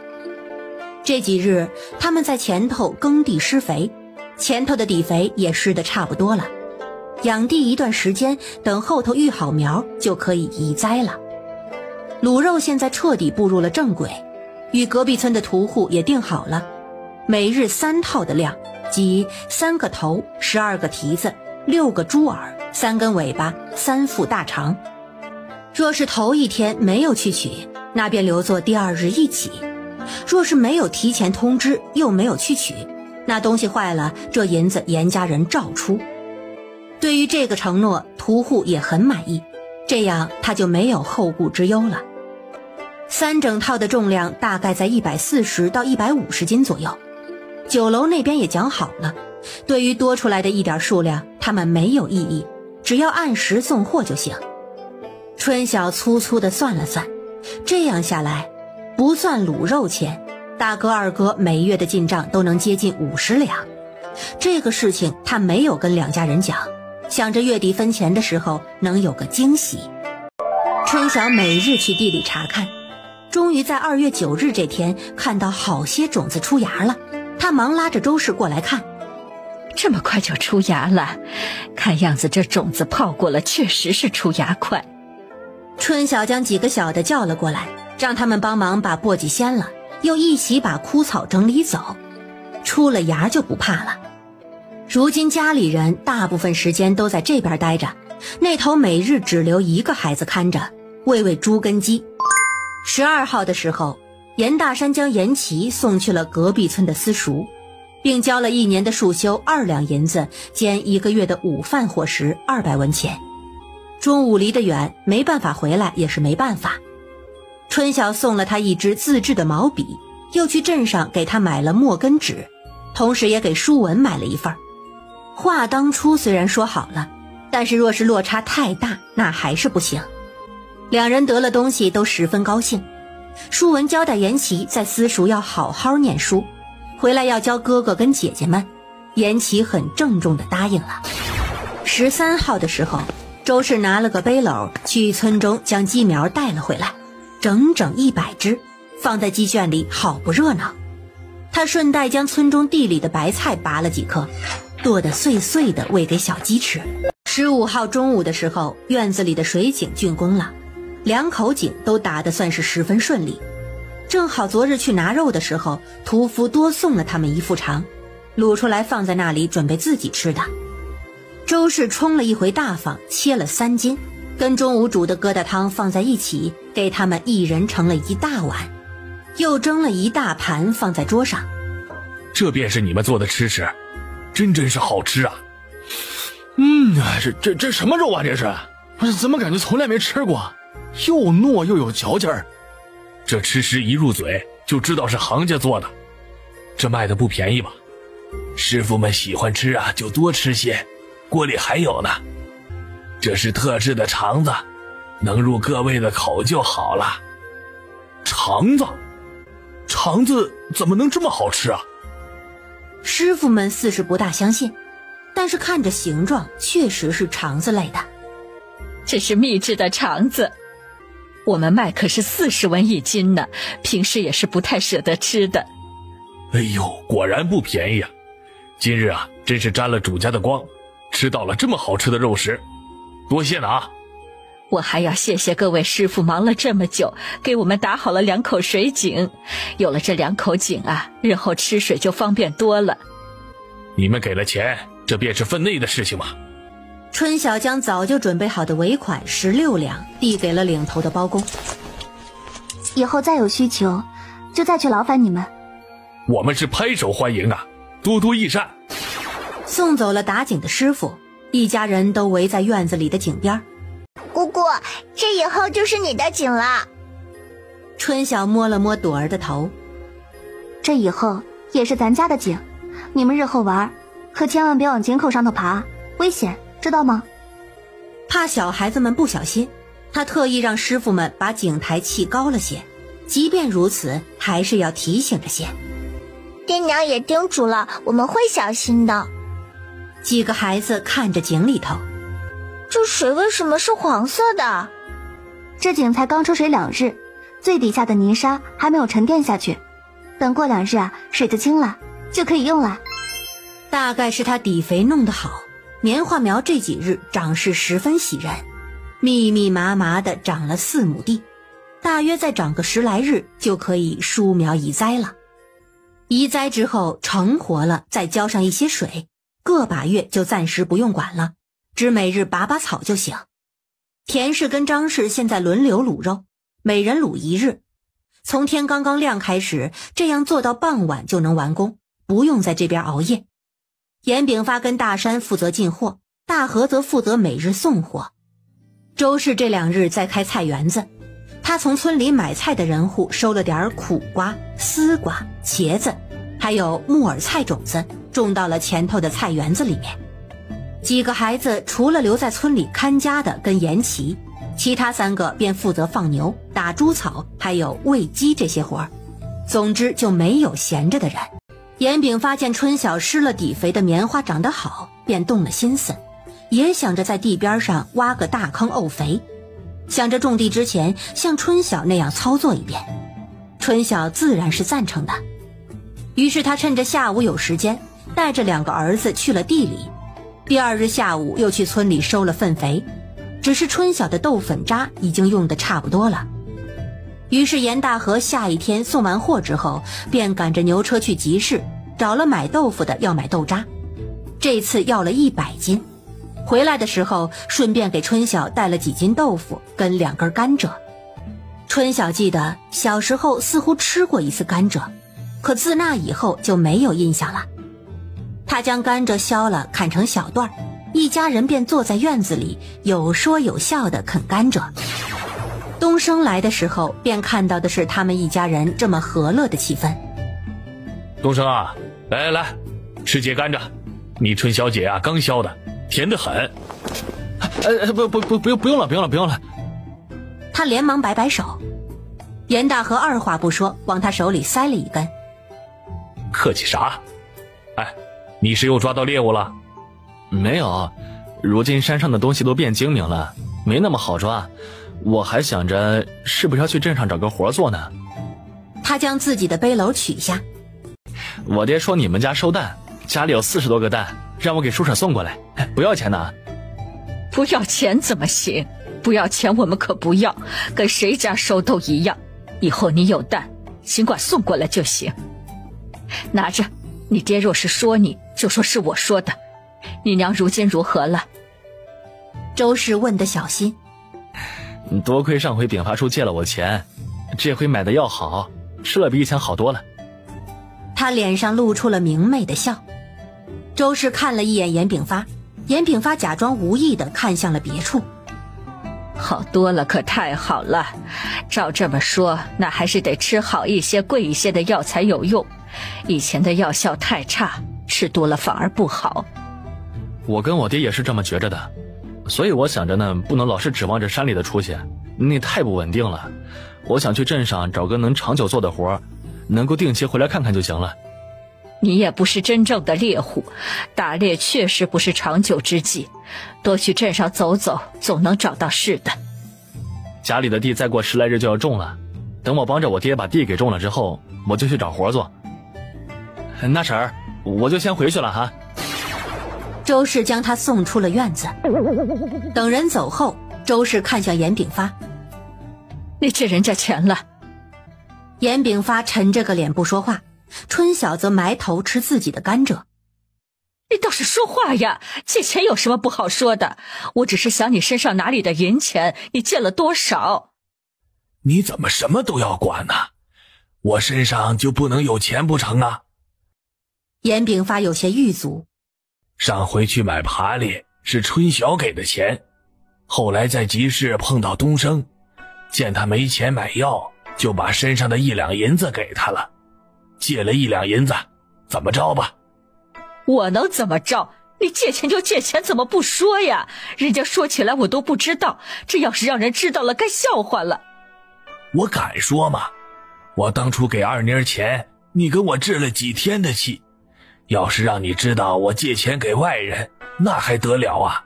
这几日他们在前头耕地施肥，前头的底肥也施得差不多了，养地一段时间，等后头育好苗就可以移栽了。卤肉现在彻底步入了正轨，与隔壁村的屠户也定好了，每日3套的量，即3个头、12个蹄子、6个猪耳、3根尾巴、3副大肠。若是头一天没有去取，那便留作第2日一起；若是没有提前通知，又没有去取，那东西坏了，这银子严家人照出。对于这个承诺，屠户也很满意，这样他就没有后顾之忧了。3整套的重量大概在140到150斤左右。酒楼那边也讲好了，对于多出来的一点数量，他们没有异议，只要按时送货就行。春晓粗粗地算了算，这样下来，不算卤肉钱，大哥二哥每月的进账都能接近50两。这个事情他没有跟2家人讲，想着月底分钱的时候能有个惊喜。春晓每日去地里查看，终于在2月9日这天看到好些种子出芽了，他忙拉着周氏过来看。这么快就出芽了，看样子这种子泡过了，确实是出芽快。春晓将几个小的叫了过来，让他们帮忙把簸箕掀了，又一起把枯草整理走，出了芽就不怕了。如今家里人大部分时间都在这边待着，那头每日只留1个孩子看着，喂猪跟鸡。12号的时候，严大山将严琦送去了隔壁村的私塾，并交了1年的束修2两银子，兼1个月的午饭伙食200文钱。中午离得远，没办法回来也是没办法。春晓送了他一支自制的毛笔，又去镇上给他买了墨跟纸，同时也给舒文买了一份。话当初虽然说好了，但是若是落差太大，那还是不行。2人得了东西都十分高兴。舒文交代严琦在私塾要好好念书，回来要教哥哥跟姐姐们，严琦很郑重地答应了。13号的时候，周氏拿了个背篓去村中将鸡苗带了回来，整整100只，放在鸡圈里好不热闹。他顺带将村中地里的白菜拔了几颗，剁得碎碎的喂给小鸡吃。15号中午的时候，院子里的水井竣工了，2口井都打得算是十分顺利。正好昨日去拿肉的时候，屠夫多送了他们1副肠，卤出来放在那里准备自己吃的。周氏冲了一回大方，切了3斤，跟中午煮的疙瘩汤放在一起，给他们1人盛了1大碗，又蒸了1大盘放在桌上。这便是你们做的吃食，真是好吃啊！这什么肉啊？这是，怎么感觉从来没吃过？又糯又有嚼劲儿。这吃食一入嘴就知道是行家做的，这卖的不便宜吧？师傅们喜欢吃啊，就多吃些，锅里还有呢。这是特制的肠子，能入各位的口就好了。肠子怎么能这么好吃啊？师傅们似是不大相信，但是看着形状确实是肠子类的。这是秘制的肠子，我们卖可是40文1斤呢，平时也是不太舍得吃的。哎呦，果然不便宜啊！今日啊，真是沾了主家的光，吃到了这么好吃的肉食，多谢了啊！我还要谢谢各位师傅忙了这么久，给我们打好了2口水井。有了这2口井啊，日后吃水就方便多了。你们给了钱，这便是分内的事情嘛。春晓将早就准备好的尾款16两递给了领头的包公。以后再有需求，就再去劳烦你们。我们是拍手欢迎啊，多多益善。送走了打井的师傅，一家人都围在院子里的井边。姑姑，这以后就是你的井了。春晓摸了摸朵儿的头，这以后也是咱家的井，你们日后玩，可千万别往井口上头爬，危险，知道吗？怕小孩子们不小心，他特意让师傅们把井台砌高了些，即便如此，还是要提醒着些。爹娘也叮嘱了，我们会小心的。几个孩子看着井里头，这水为什么是黄色的？这井才刚出水2日，最底下的泥沙还没有沉淀下去，等过2日啊，水就清了，就可以用了。大概是他底肥弄得好，棉花苗这几日长势十分喜人，密密麻麻的长了4亩地，大约再长个10来日就可以疏苗移栽了。移栽之后成活了，再浇上一些水，个把月就暂时不用管了，只每日拔拔草就行。田氏跟张氏现在轮流卤肉，每人卤1日，从天刚刚亮开始，这样做到傍晚就能完工，不用在这边熬夜。严炳发跟大山负责进货，大河则负责每日送货。周氏这2日在开菜园子，他从村里买菜的人户收了点苦瓜、丝瓜、茄子，还有木耳菜种子，种到了前头的菜园子里面。几个孩子除了留在村里看家的跟严琦，其他3个便负责放牛、打猪草，还有喂鸡这些活儿。总之就没有闲着的人。严炳发见春晓施了底肥的棉花长得好，便动了心思，也想着在地边上挖个大坑沤肥，想着种地之前像春晓那样操作一遍。春晓自然是赞成的，于是他趁着下午有时间，带着2个儿子去了地里。第2日下午又去村里收了粪肥，只是春晓的豆粉渣已经用得差不多了。于是严大河下一天送完货之后，便赶着牛车去集市，找了买豆腐的要买豆渣，这次要了100斤。回来的时候顺便给春晓带了几斤豆腐跟2根甘蔗。春晓记得小时候似乎吃过一次甘蔗，可自那以后就没有印象了。他将甘蔗削了，砍成小段，一家人便坐在院子里有说有笑地啃甘蔗。东升来的时候便看到的是他们一家人这么和乐的气氛。东升啊，来，吃些甘蔗，你春小姐啊刚削的，甜得很。不用了。他连忙摆摆手。严大河二话不说往他手里塞了一根。客气啥？哎，你是又抓到猎物了？没有，如今山上的东西都变精明了，没那么好抓。我还想着是不是要去镇上找个活做呢。他将自己的背篓取下。我爹说你们家收蛋，家里有40多个蛋，让我给叔婶送过来，不要钱的。不要钱怎么行？不要钱我们可不要，跟谁家收都一样。以后你有蛋，尽管送过来就行。拿着，你爹若是说你，就说是我说的。你娘如今如何了？周氏问得小心。多亏上回禀发处借了我钱，这回买的药好，吃了比以前好多了。他脸上露出了明媚的笑。周氏看了一眼严炳发，严炳发假装无意地看向了别处。好多了可太好了，照这么说，那还是得吃好一些贵一些的药才有用，以前的药效太差，吃多了反而不好。我跟我爹也是这么觉着的，所以我想着呢，不能老是指望着山里的出息，那太不稳定了。我想去镇上找个能长久做的活，能够定期回来看看就行了。你也不是真正的猎户，打猎确实不是长久之计，多去镇上走走，总能找到事的。家里的地再过10来日就要种了，等我帮着我爹把地给种了之后，我就去找活做。那婶儿，我就先回去了哈。周氏将他送出了院子。等人走后，周氏看向严炳发：你借人家钱了？严炳发沉着个脸不说话，春晓则埋头吃自己的甘蔗。你倒是说话呀，借钱有什么不好说的？我只是想你身上哪里的银钱，你借了多少？你怎么什么都要管呢？我身上就不能有钱不成啊？严炳发有些郁卒。上回去买爬猎是春晓给的钱，后来在集市碰到东升，见他没钱买药，就把身上的1两银子给他了，借了1两银子，怎么着吧？我能怎么着？你借钱就借钱，怎么不说呀？人家说起来我都不知道，这要是让人知道了，该笑话了。我敢说吗？我当初给二妮儿钱，你跟我置了几天的气，要是让你知道我借钱给外人，那还得了啊？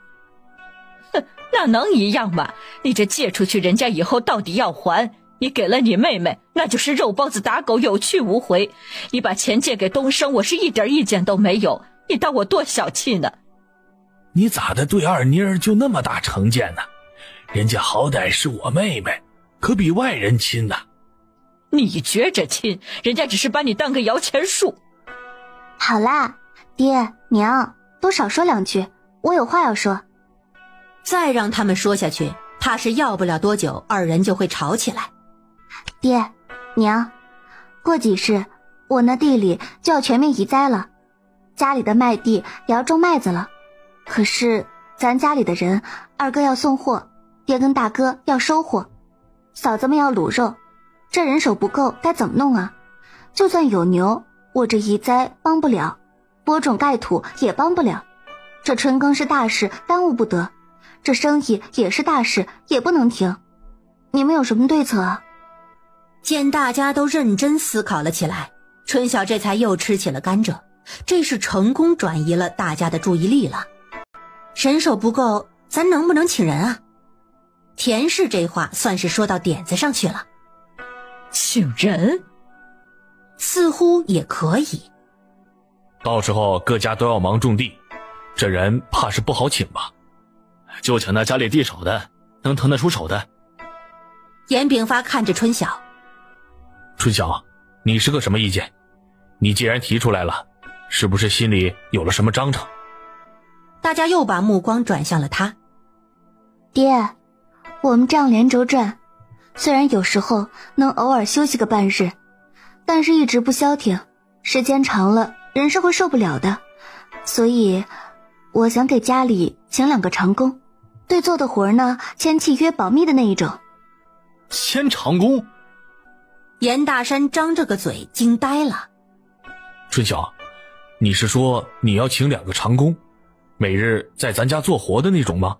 哼，那能一样吗？你这借出去，人家以后到底要还。你给了你妹妹，那就是肉包子打狗，有去无回。你把钱借给东升，我是一点意见都没有。你当我多小气呢？你咋的对二妮儿就那么大成见呢？人家好歹是我妹妹，可比外人亲呐。你觉着亲，人家只是把你当个摇钱树。好啦，爹娘多少说两句，我有话要说。再让他们说下去，怕是要不了多久，二人就会吵起来。爹娘，过几日我那地里就要全面移栽了，家里的麦地也要种麦子了。可是咱家里的人，二哥要送货，爹跟大哥要收货，嫂子们要卤肉，这人手不够，该怎么弄啊？就算有牛，我这移栽帮不了，播种盖土也帮不了。这春耕是大事，耽误不得，这生意也是大事，也不能停。你们有什么对策啊？见大家都认真思考了起来，春晓这才又吃起了甘蔗，这是成功转移了大家的注意力了。人手不够，咱能不能请人啊？田氏这话算是说到点子上去了。请人？似乎也可以。到时候各家都要忙种地，这人怕是不好请吧？就请那家里地少的，能腾得出手的。严炳发看着春晓，春晓，你是个什么意见？你既然提出来了，是不是心里有了什么章程？大家又把目光转向了他。爹，我们这样连轴转，虽然有时候能偶尔休息个半日，但是一直不消停，时间长了人是会受不了的。所以我想给家里请2个长工，对做的活呢签契约保密的那一种。签长工？严大山张着个嘴惊呆了。春晓，你是说你要请2个长工，每日在咱家做活的那种吗？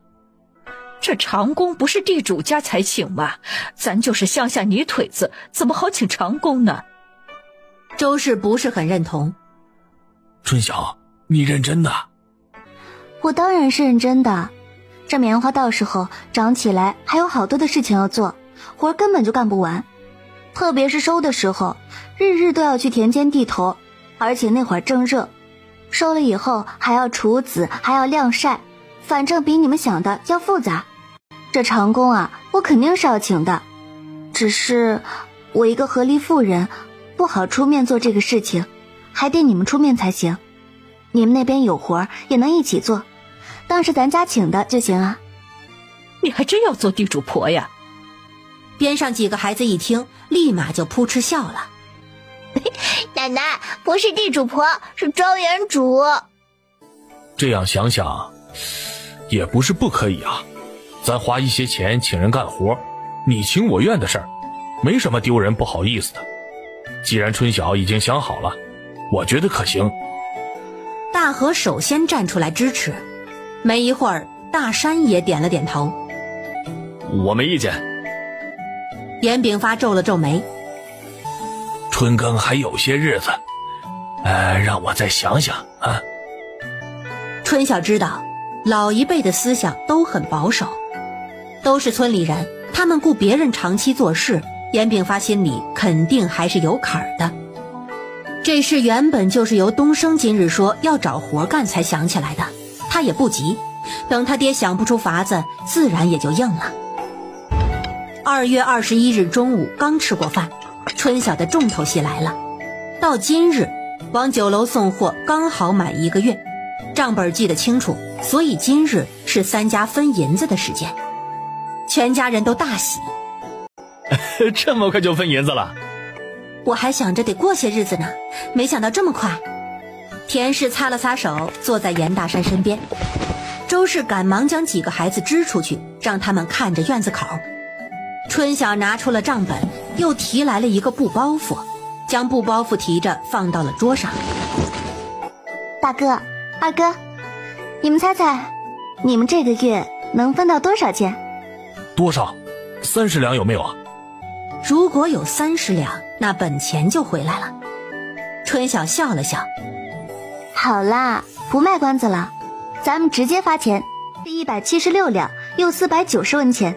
这长工不是地主家才请吗？咱就是乡下泥腿子，怎么好请长工呢？周氏不是很认同。春晓，你认真的？我当然是认真的，这棉花到时候长起来还有好多的事情要做，活根本就干不完。特别是收的时候，日日都要去田间地头，而且那会儿正热，收了以后还要除籽，还要晾晒，反正比你们想的要复杂。这长工啊，我肯定是要请的，只是我一个合力妇人不好出面做这个事情，还得你们出面才行。你们那边有活也能一起做，当是咱家请的就行啊。你还真要做地主婆呀？边上几个孩子一听，立马就扑哧笑了。奶奶，不是地主婆，是庄园主。这样想想也不是不可以啊，咱花一些钱请人干活，你情我愿的事儿，没什么丢人不好意思的。既然春晓已经想好了，我觉得可行。大河首先站出来支持，没一会儿大山也点了点头。我没意见。严炳发皱了皱眉。春耕还有些日子，让我再想想啊。春晓知道老一辈的思想都很保守，都是村里人，他们顾别人长期做事，严炳发心里肯定还是有坎儿的。这事原本就是由东升今日说要找活干才想起来的，他也不急，等他爹想不出法子，自然也就应了。2月21日中午刚吃过饭，春晓的重头戏来了。到今日往酒楼送货刚好满1个月，账本记得清楚，所以今日是3家分银子的时间。全家人都大喜。这么快就分银子了？我还想着得过些日子呢，没想到这么快。田氏擦了擦手，坐在严大山身边。周氏赶忙将几个孩子支出去，让他们看着院子口。春晓拿出了账本，又提来了一个布包袱，将布包袱提着放到了桌上。大哥、二哥，你们猜猜，你们这个月能分到多少钱？多少？30两有没有啊？如果有30两，那本钱就回来了。春晓笑了笑，好啦，不卖关子了，咱们直接发钱，是176两又490文钱。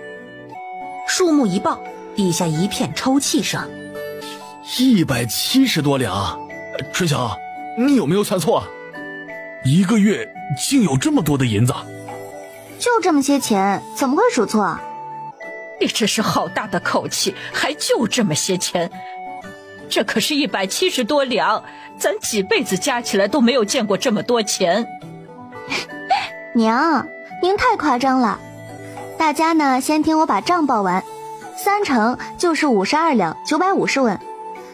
数目一报，底下一片抽泣声。170多两，春晓，你有没有算错？一个月竟有这么多的银子？就这么些钱，怎么会数错？你这是好大的口气，还就这么些钱？这可是170多两，咱几辈子加起来都没有见过这么多钱。娘，您太夸张了。大家呢，先听我把账报完，3成就是52两950文，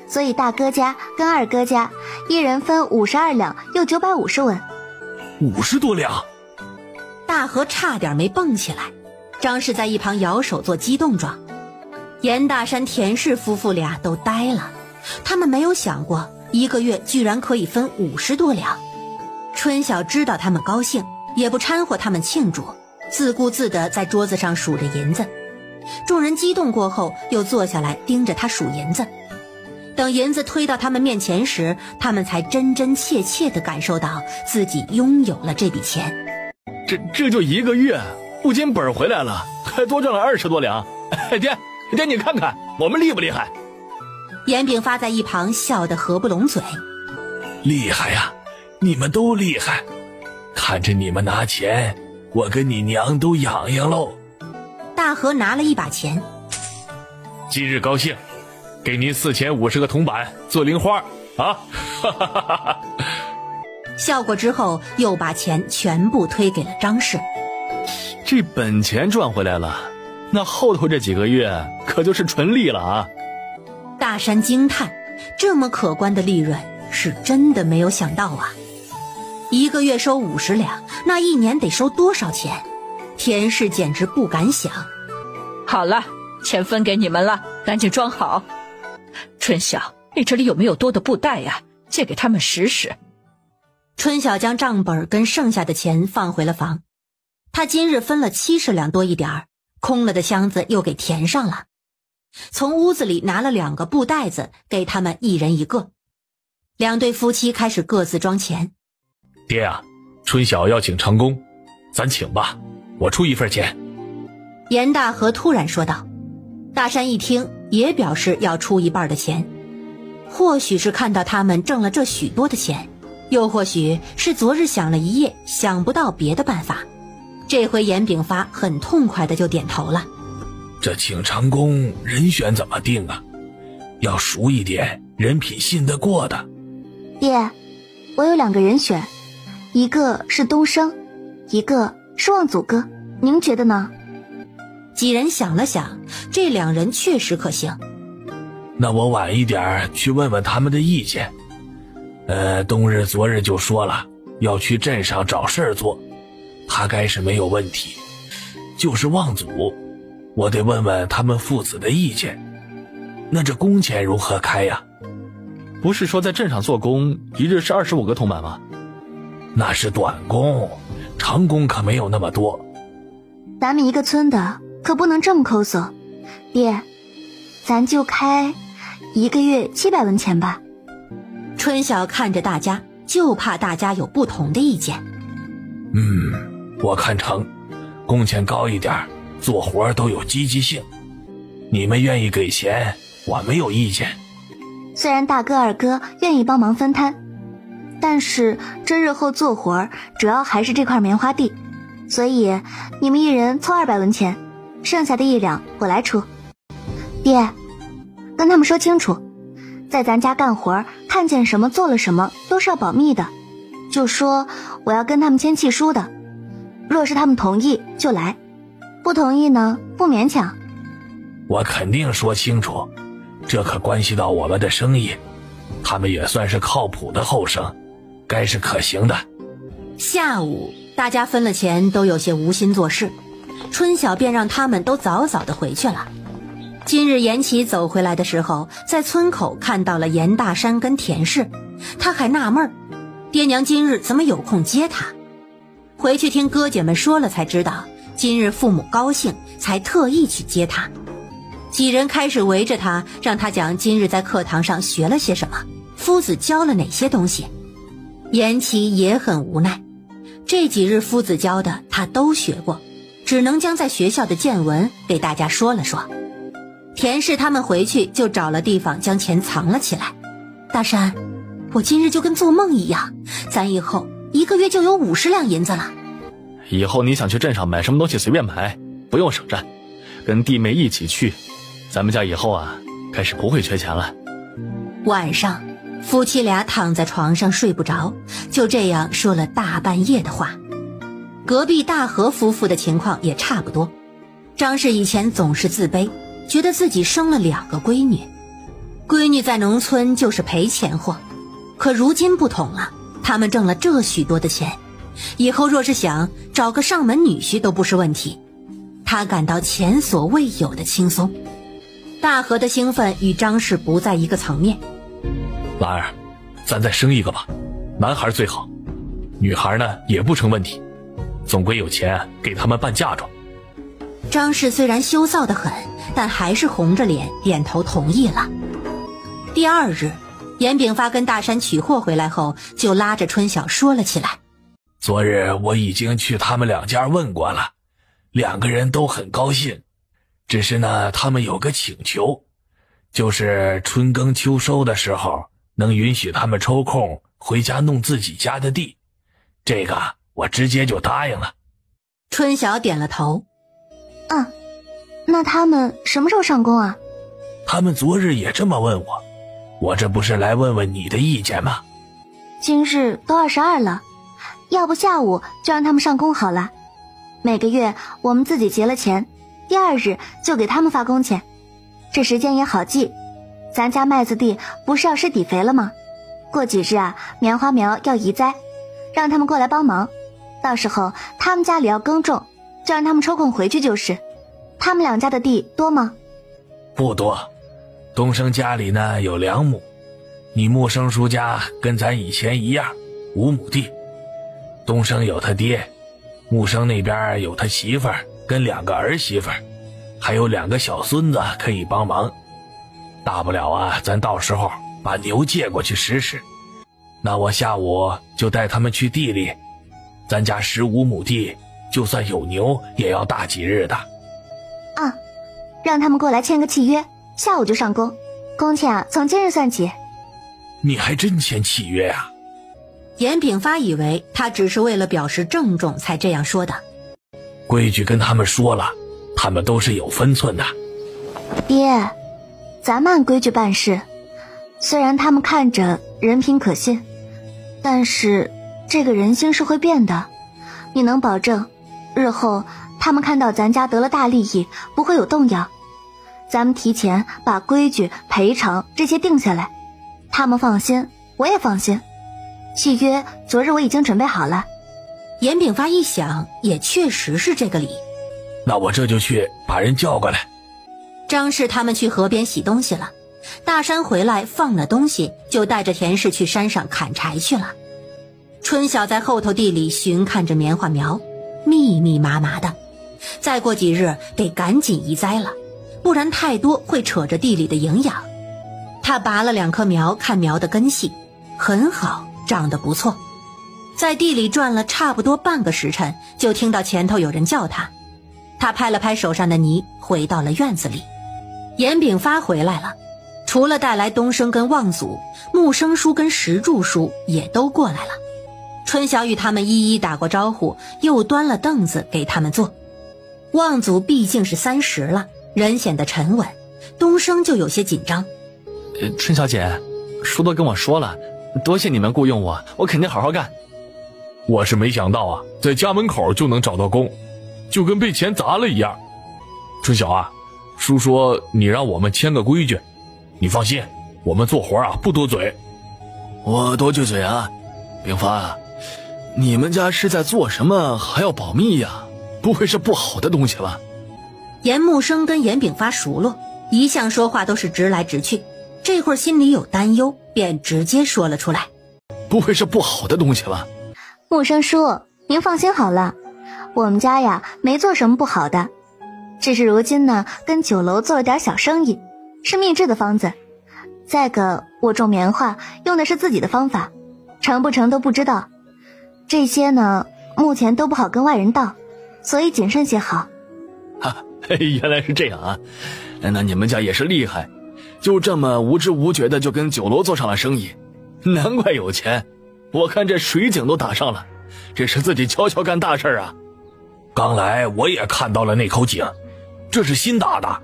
所以大哥家跟二哥家一人分52两又950文。50多两！大河差点没蹦起来，张氏在一旁摇手做激动状。严大山、田氏夫妇俩都呆了，他们没有想过一个月居然可以分50多两。春晓知道他们高兴，也不掺和他们庆祝，自顾自地在桌子上数着银子。众人激动过后，又坐下来盯着他数银子。等银子推到他们面前时，他们才真真切切地感受到自己拥有了这笔钱。这就一个月，不仅本回来了，还多赚了20多两。爹，你看看我们厉不厉害？严炳发在一旁笑得合不拢嘴。厉害呀，你们都厉害，看着你们拿钱，我跟你娘都痒痒喽。大河拿了一把钱，今日高兴，给您4050个铜板做零花啊！哈哈哈哈！笑过之后，又把钱全部推给了张氏。这本钱赚回来了，那后头这几个月可就是纯利了啊！大山惊叹，这么可观的利润是真的没有想到啊！一个月收50两，那一年得收多少钱？田氏简直不敢想。好了，钱分给你们了，赶紧装好。春晓，你这里有没有多的布袋呀？借给他们使使。春晓将账本跟剩下的钱放回了房。他今日分了70两多一点儿，空了的箱子又给填上了。从屋子里拿了2个布袋子，给他们一人一个。2对夫妻开始各自装钱。爹啊，春晓要请长工，咱请吧，我出一份钱。严大河突然说道。大山一听，也表示要出一半的钱。或许是看到他们挣了这许多的钱，又或许是昨日想了一夜，想不到别的办法。这回严炳发很痛快的就点头了。这请长工人选怎么定啊？要熟一点，人品信得过的。爹，我有2个人选，一个是东升，一个是望祖哥，您觉得呢？几人想了想，这2人确实可行。那我晚一点去问问他们的意见。冬日昨日就说了要去镇上找事儿做，他该是没有问题。就是望祖，我得问问他们父子的意见。那这工钱如何开呀？不是说在镇上做工一日是25个铜板吗？那是短工，长工可没有那么多。咱们一个村的可不能这么抠搜。爹，咱就开一个月700文钱吧。春晓看着大家，就怕大家有不同的意见。我看成，工钱高一点，做活都有积极性。你们愿意给钱，我没有意见。虽然大哥二哥愿意帮忙分摊，但是这日后做活主要还是这块棉花地，所以你们一人凑200文钱，剩下的1两我来出。爹，跟他们说清楚，在咱家干活看见什么做了什么都是要保密的，就说我要跟他们签契书的，若是他们同意就来，不同意呢不勉强。我肯定说清楚，这可关系到我们的生意，他们也算是靠谱的后生，该是可行的。下午大家分了钱都有些无心做事，春晓便让他们都早早的回去了。今日严琦走回来的时候，在村口看到了严大山跟田氏，他还纳闷，爹娘今日怎么有空接他。回去听哥姐们说了才知道，今日父母高兴，才特意去接他。几人开始围着他，让他讲今日在课堂上学了些什么，夫子教了哪些东西。颜琦也很无奈，这几日夫子教的他都学过，只能将在学校的见闻给大家说了说。田氏他们回去就找了地方将钱藏了起来。大山，我今日就跟做梦一样，咱以后1个月就有50两银子了。以后你想去镇上买什么东西随便买，不用省着，跟弟妹一起去，咱们家以后啊，开始不会缺钱了。晚上夫妻俩躺在床上睡不着，就这样说了大半夜的话。隔壁大和夫妇的情况也差不多。张氏以前总是自卑，觉得自己生了2个闺女，闺女在农村就是赔钱货，可如今不同了，他们挣了这许多的钱，以后若是想找个上门女婿都不是问题。他感到前所未有的轻松。大和的兴奋与张氏不在一个层面。兰儿，咱再生一个吧，男孩最好，女孩呢也不成问题，总归有钱给他们办嫁妆。张氏虽然羞臊得很，但还是红着脸点头同意了。第2日，严炳发跟大山取货回来后，就拉着春晓说了起来。昨日我已经去他们2家问过了，2个人都很高兴，只是呢他们有个请求，就是春耕秋收的时候能允许他们抽空回家弄自己家的地，这个我直接就答应了。春晓点了头。那他们什么时候上工啊？他们昨日也这么问我，我这不是来问问你的意见吗？今日都22了，要不下午就让他们上工好了。每个月我们自己结了钱，第2日就给他们发工钱，这时间也好记。咱家麦子地不是要施底肥了吗？过几日啊，棉花苗要移栽，让他们过来帮忙。到时候他们家里要耕种，就让他们抽空回去就是。他们2家的地多吗？不多，东升家里呢有2亩，你木生叔家跟咱以前一样，5亩地。东升有他爹，木生那边有他媳妇儿跟2个儿媳妇儿，还有2个小孙子可以帮忙。大不了啊，咱到时候把牛借过去使使。那我下午就带他们去地里，咱家15亩地，就算有牛也要大几日的。让他们过来签个契约，下午就上工，工钱啊从今日算起。你还真签契约啊？严炳发以为他只是为了表示郑重才这样说的。规矩跟他们说了，他们都是有分寸的。爹，咱们按规矩办事，虽然他们看着人品可信，但是这个人心是会变的。你能保证日后他们看到咱家得了大利益不会有动摇？咱们提前把规矩赔偿这些定下来，他们放心，我也放心。契约昨日我已经准备好了。严炳发一想，也确实是这个理。那我这就去把人叫过来。张氏他们去河边洗东西了，大山回来放了东西，就带着田氏去山上砍柴去了。春晓在后头地里巡看着棉花苗，密密麻麻的，再过几日得赶紧移栽了，不然太多会扯着地里的营养。他拔了2棵苗，看苗的根系很好，长得不错。在地里转了差不多半个时辰，就听到前头有人叫他。他拍了拍手上的泥，回到了院子里。严炳发回来了，除了带来东升跟望祖，木生叔跟石柱叔也都过来了。春晓与他们一一打过招呼，又端了凳子给他们坐。望祖毕竟是30了，人显得沉稳，东升就有些紧张。春小姐，叔都跟我说了，多谢你们雇佣我，我肯定好好干。我是没想到啊，在家门口就能找到工，就跟被钱砸了一样。春晓啊，叔说你让我们签个规矩，你放心，我们做活啊不多嘴。我多句嘴啊？炳发啊，你们家是在做什么还要保密呀？不会是不好的东西吧？严木生跟严炳发熟络，一向说话都是直来直去，这会儿心里有担忧，便直接说了出来。不会是不好的东西吧？木生叔，您放心好了，我们家呀没做什么不好的，只是如今呢跟酒楼做了点小生意，是秘制的方子。再个我种棉花用的是自己的方法，成不成都不知道。这些呢目前都不好跟外人道，所以谨慎些好。原来是这样啊，那你们家也是厉害，就这么无知无觉的就跟酒楼做上了生意，难怪有钱。我看这水井都打上了，这是自己悄悄干大事啊。刚来我也看到了那口井，这是新打的，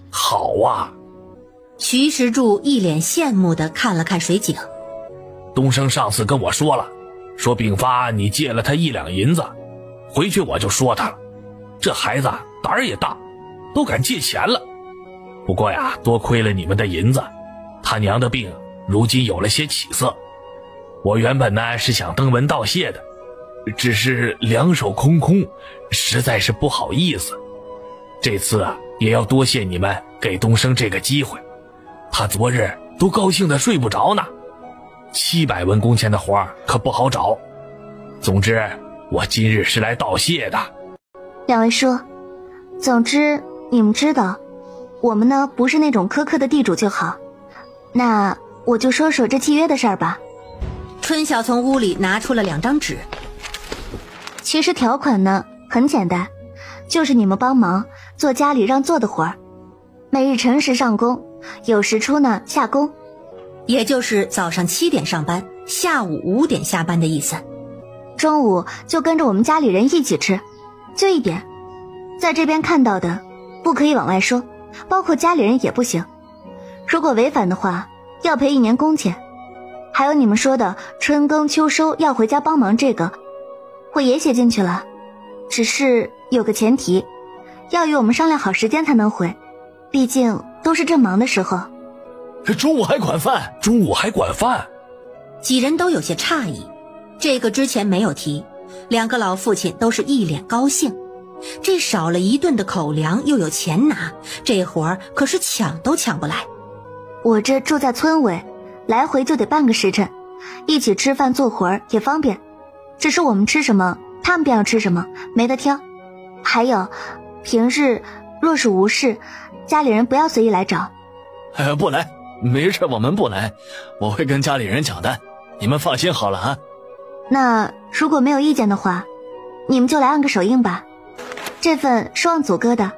好啊。徐石柱一脸羡慕地看了看水井。东升上次跟我说了，说秉发你借了他1两银子，回去我就说他了，这孩子胆儿也大，都敢借钱了。不过呀，多亏了你们的银子，他娘的病如今有了些起色。我原本呢是想登门道谢的，只是两手空空，实在是不好意思。这次啊，也要多谢你们给东升这个机会，他昨日都高兴得睡不着呢。700文工钱的活可不好找。总之，我今日是来道谢的。两位叔，总之你们知道，我们呢不是那种苛刻的地主就好。那我就说说这契约的事儿吧。春晓从屋里拿出了2张纸。其实条款呢很简单，就是你们帮忙做家里让做的活儿，每日辰时上工，有时出呢下工，也就是早上7点上班，下午5点下班的意思。中午就跟着我们家里人一起吃，就一点，在这边看到的不可以往外说，包括家里人也不行。如果违反的话，要赔1年工钱。还有你们说的春耕秋收要回家帮忙，这个我也写进去了，只是有个前提，要与我们商量好时间才能回，毕竟都是正忙的时候。中午还管饭？中午还管饭？几人都有些诧异，这个之前没有提。2个老父亲都是一脸高兴，这少了1顿的口粮又有钱拿，这活儿可是抢都抢不来。我这住在村尾，来回就得半个时辰，一起吃饭做活儿也方便，只是我们吃什么他们便要吃什么，没得挑。还有平日若是无事，家里人不要随意来找。不来，没事，我们不来，我会跟家里人讲的，你们放心好了啊。那如果没有意见的话，你们就来按个手印吧。这份是望祖哥的，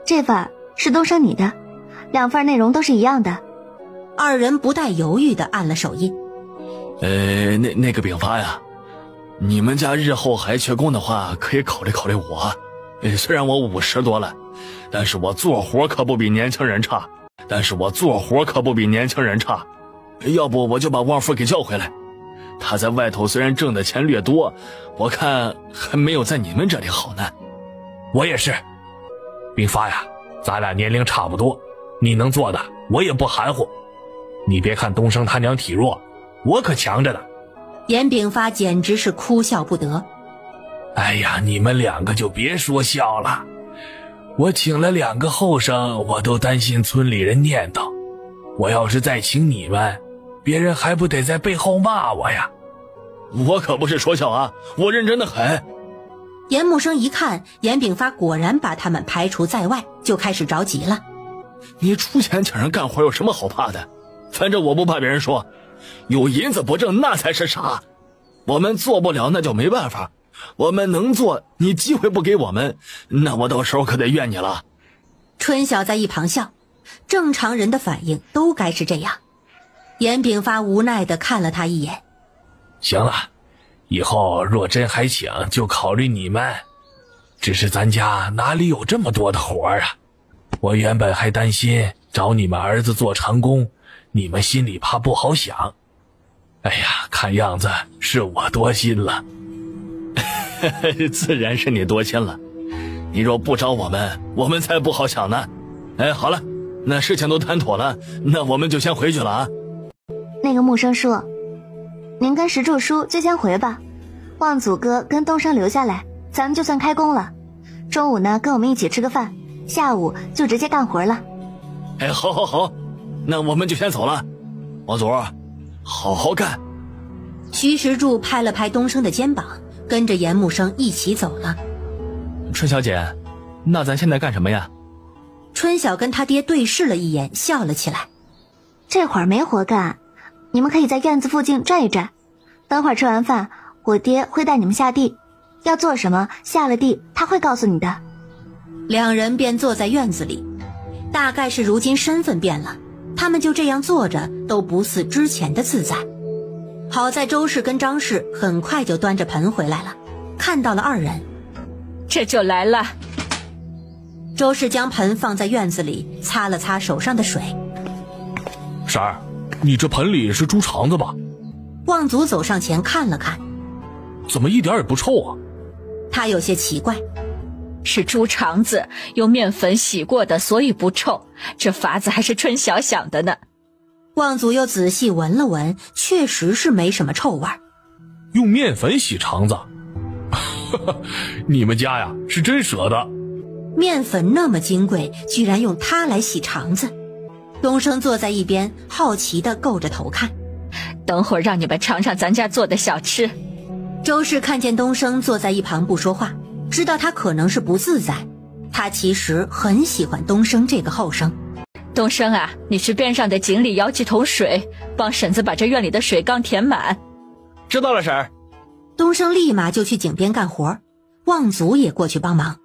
这份是东升你的，2份内容都是一样的。2人不带犹豫地按了手印。那个秉发呀，你们家日后还缺工的话，可以考虑考虑我。虽然我50多了，但是我做活可不比年轻人差。要不我就把旺夫给叫回来，他在外头虽然挣的钱略多，我看还没有在你们这里好呢。我也是，秉发呀，咱俩年龄差不多，你能做的我也不含糊。你别看东升他娘体弱，我可强着呢。严秉发简直是哭笑不得。哎呀，你们2个就别说笑了，我请了2个后生，我都担心村里人念叨，我要是再请你们，别人还不得在背后骂我呀。我可不是说笑啊，我认真的很。严木生一看严秉发果然把他们排除在外，就开始着急了。你出钱请人干活有什么好怕的？反正我不怕别人说，有银子不挣那才是傻。我们做不了那就没办法，我们能做，你机会不给我们，那我到时候可得怨你了。春晓在一旁笑，正常人的反应都该是这样。严秉发无奈地看了他一眼。行了，以后若真还请，就考虑你们。只是咱家哪里有这么多的活啊？我原本还担心找你们儿子做长工，你们心里怕不好想。哎呀，看样子是我多心了。自然是你多心了，你若不找我们才不好想呢。好了，那事情都谈妥了，那我们就先回去了啊。那个木生叔，您跟石柱叔就先回吧，望祖哥跟东升留下来，咱们就算开工了。中午呢跟我们一起吃个饭，下午就直接干活了。好，那我们就先走了。王祖，好好干。徐石柱拍了拍东升的肩膀，跟着严木生一起走了。春小姐，那咱现在干什么呀？春晓跟他爹对视了一眼，笑了起来。这会儿没活干，你们可以在院子附近转一转。等会儿吃完饭，我爹会带你们下地，要做什么，下了地他会告诉你的。两人便坐在院子里，大概是如今身份变了，他们就这样坐着都不似之前的自在。好在周氏跟张氏很快就端着盆回来了，看到了二人，这就来了。周氏将盆放在院子里，擦了擦手上的水。婶儿，你这盆里是猪肠子吧？望族走上前看了看，怎么一点也不臭啊？他有些奇怪，是猪肠子，用面粉洗过的，所以不臭。这法子还是春晓想的呢。望族又仔细闻了闻，确实是没什么臭味。用面粉洗肠子？你们家呀是真舍得。面粉那么金贵，居然用它来洗肠子。东升坐在一边，好奇地够着头看。等会儿让你们尝尝咱家做的小吃。周氏看见东升坐在一旁不说话，知道他可能是不自在。他其实很喜欢东升这个后生。东升啊，你去边上的井里舀几桶水，帮婶子把这院里的水缸填满。知道了，婶儿。东升立马就去井边干活，望族也过去帮忙。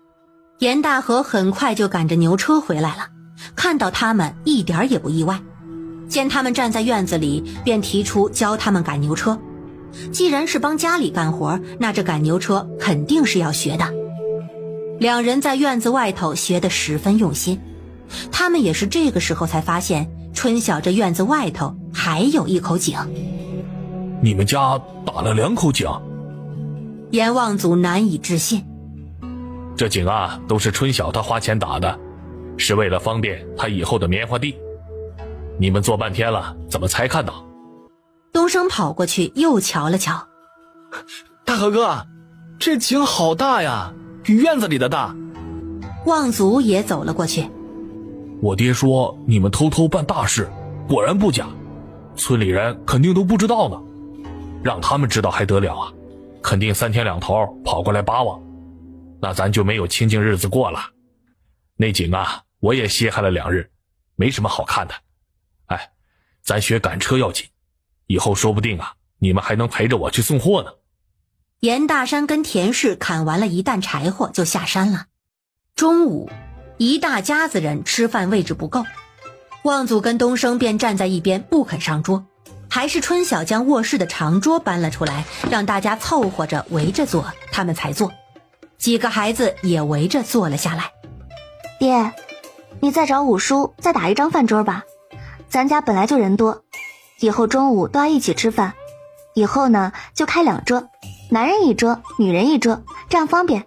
严大河很快就赶着牛车回来了，看到他们一点也不意外，见他们站在院子里，便提出教他们赶牛车。既然是帮家里干活，那这赶牛车肯定是要学的。两人在院子外头学得十分用心，他们也是这个时候才发现春晓这院子外头还有一口井。你们家打了2口井？阎望族难以置信。这井啊都是春晓他花钱打的，是为了方便他以后的棉花地。你们做半天了，怎么才看到？东升跑过去又瞧了瞧。大河哥，这井好大呀，比院子里的大。望族也走了过去。我爹说你们偷偷办大事，果然不假，村里人肯定都不知道呢。让他们知道还得了啊，肯定3天2头跑过来扒我，那咱就没有清静日子过了。那井啊我也歇害了2日，没什么好看的。哎，咱学赶车要紧，以后说不定啊你们还能陪着我去送货呢。严大山跟田氏砍完了一担柴火就下山了。中午一大家子人吃饭位置不够，望祖跟东升便站在一边不肯上桌，还是春晓将卧室的长桌搬了出来，让大家凑合着围着坐，他们才坐。几个孩子也围着坐了下来。爹，你再找五叔再打一张饭桌吧，咱家本来就人多，以后中午都要一起吃饭，以后呢就开2桌，男人1桌，女人1桌，这样方便。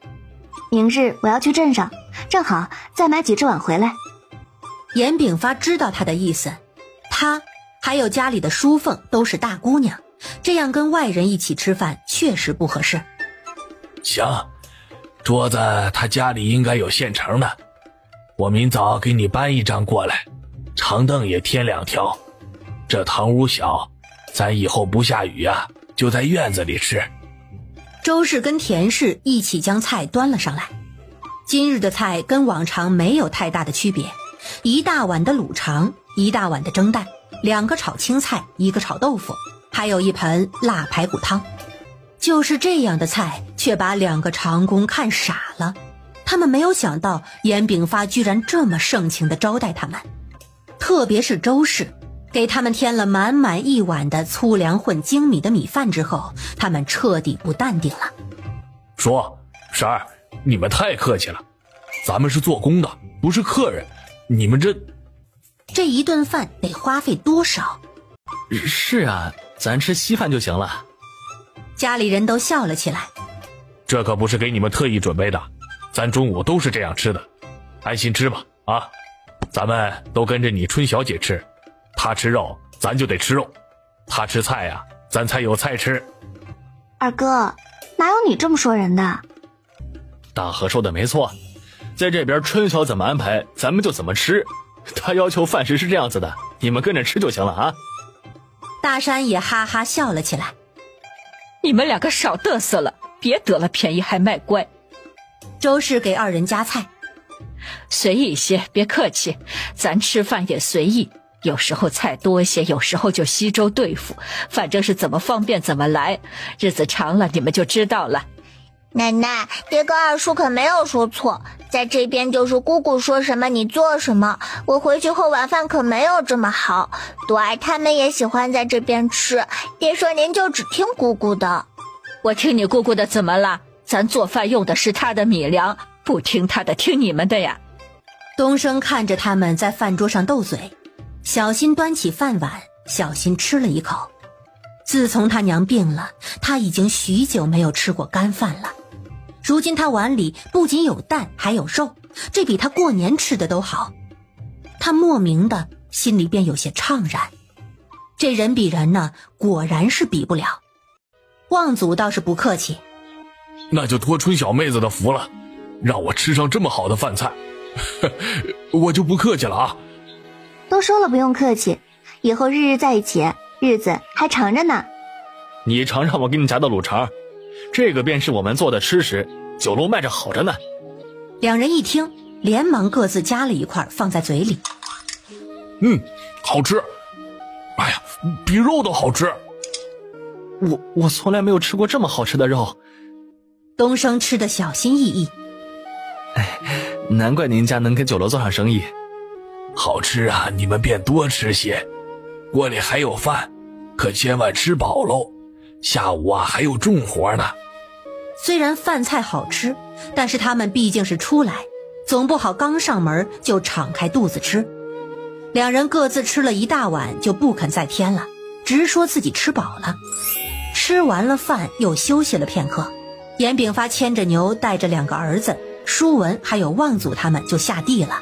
明日我要去镇上，正好再买几只碗回来。严炳发知道他的意思，他还有家里的淑凤都是大姑娘，这样跟外人一起吃饭确实不合适。行，桌子他家里应该有现成的，我明早给你搬一张过来，长凳也添2条。这堂屋小，咱以后不下雨啊，就在院子里吃。周氏跟田氏一起将菜端了上来。今日的菜跟往常没有太大的区别，一大碗的卤肠，一大碗的蒸蛋，2个炒青菜，1个炒豆腐，还有一盆辣排骨汤。就是这样的菜，却把2个长工看傻了。他们没有想到严炳发居然这么盛情地招待他们，特别是周氏给他们添了满满1碗的粗粮混精米的米饭之后，他们彻底不淡定了。说，婶儿，你们太客气了，咱们是做工的，不是客人，你们这一顿饭得花费多少？是啊，咱吃稀饭就行了。家里人都笑了起来。这可不是给你们特意准备的，咱中午都是这样吃的，安心吃吧啊！咱们都跟着你春小姐吃，她吃肉咱就得吃肉，她吃菜呀咱才有菜吃。二哥，哪有你这么说人的？大河说的没错，在这边春晓怎么安排咱们就怎么吃，他要求饭食是这样子的，你们跟着吃就行了啊。大山也哈哈笑了起来。你们2个少嘚瑟了，别得了便宜还卖乖。周氏给二人夹菜，随意些，别客气，咱吃饭也随意，有时候菜多些，有时候就稀粥对付，反正是怎么方便怎么来，日子长了你们就知道了。奶奶，爹跟二叔可没有说错，在这边就是姑姑说什么你做什么，我回去后晚饭可没有这么好，朵儿他们也喜欢在这边吃，爹说您就只听姑姑的。我听你姑姑的怎么了？咱做饭用的是他的米粮，不听他的听你们的呀。东升看着他们在饭桌上斗嘴，小心端起饭碗，小心吃了一口。自从他娘病了，他已经许久没有吃过干饭了。如今他碗里不仅有蛋还有肉，这比他过年吃的都好。他莫名的心里便有些怅然，这人比人呢，果然是比不了。望祖倒是不客气，那就托春小妹子的福了，让我吃上这么好的饭菜。我就不客气了啊。都说了不用客气，以后日日在一起，日子还长着呢。你尝尝我给你夹的卤肠，这个便是我们做的吃食，酒楼卖着好着呢。两人一听，连忙各自夹了一块放在嘴里。好吃，哎呀，比肉都好吃。我从来没有吃过这么好吃的肉。东升吃得小心翼翼。难怪您家能给酒楼做上生意。好吃啊，你们便多吃些，锅里还有饭，可千万吃饱喽，下午啊还有重活呢。虽然饭菜好吃，但是他们毕竟是出来，总不好刚上门就敞开肚子吃。两人各自吃了一大碗就不肯再添了，直说自己吃饱了。吃完了饭又休息了片刻，严炳发牵着牛带着2个儿子舒文还有望祖他们就下地了。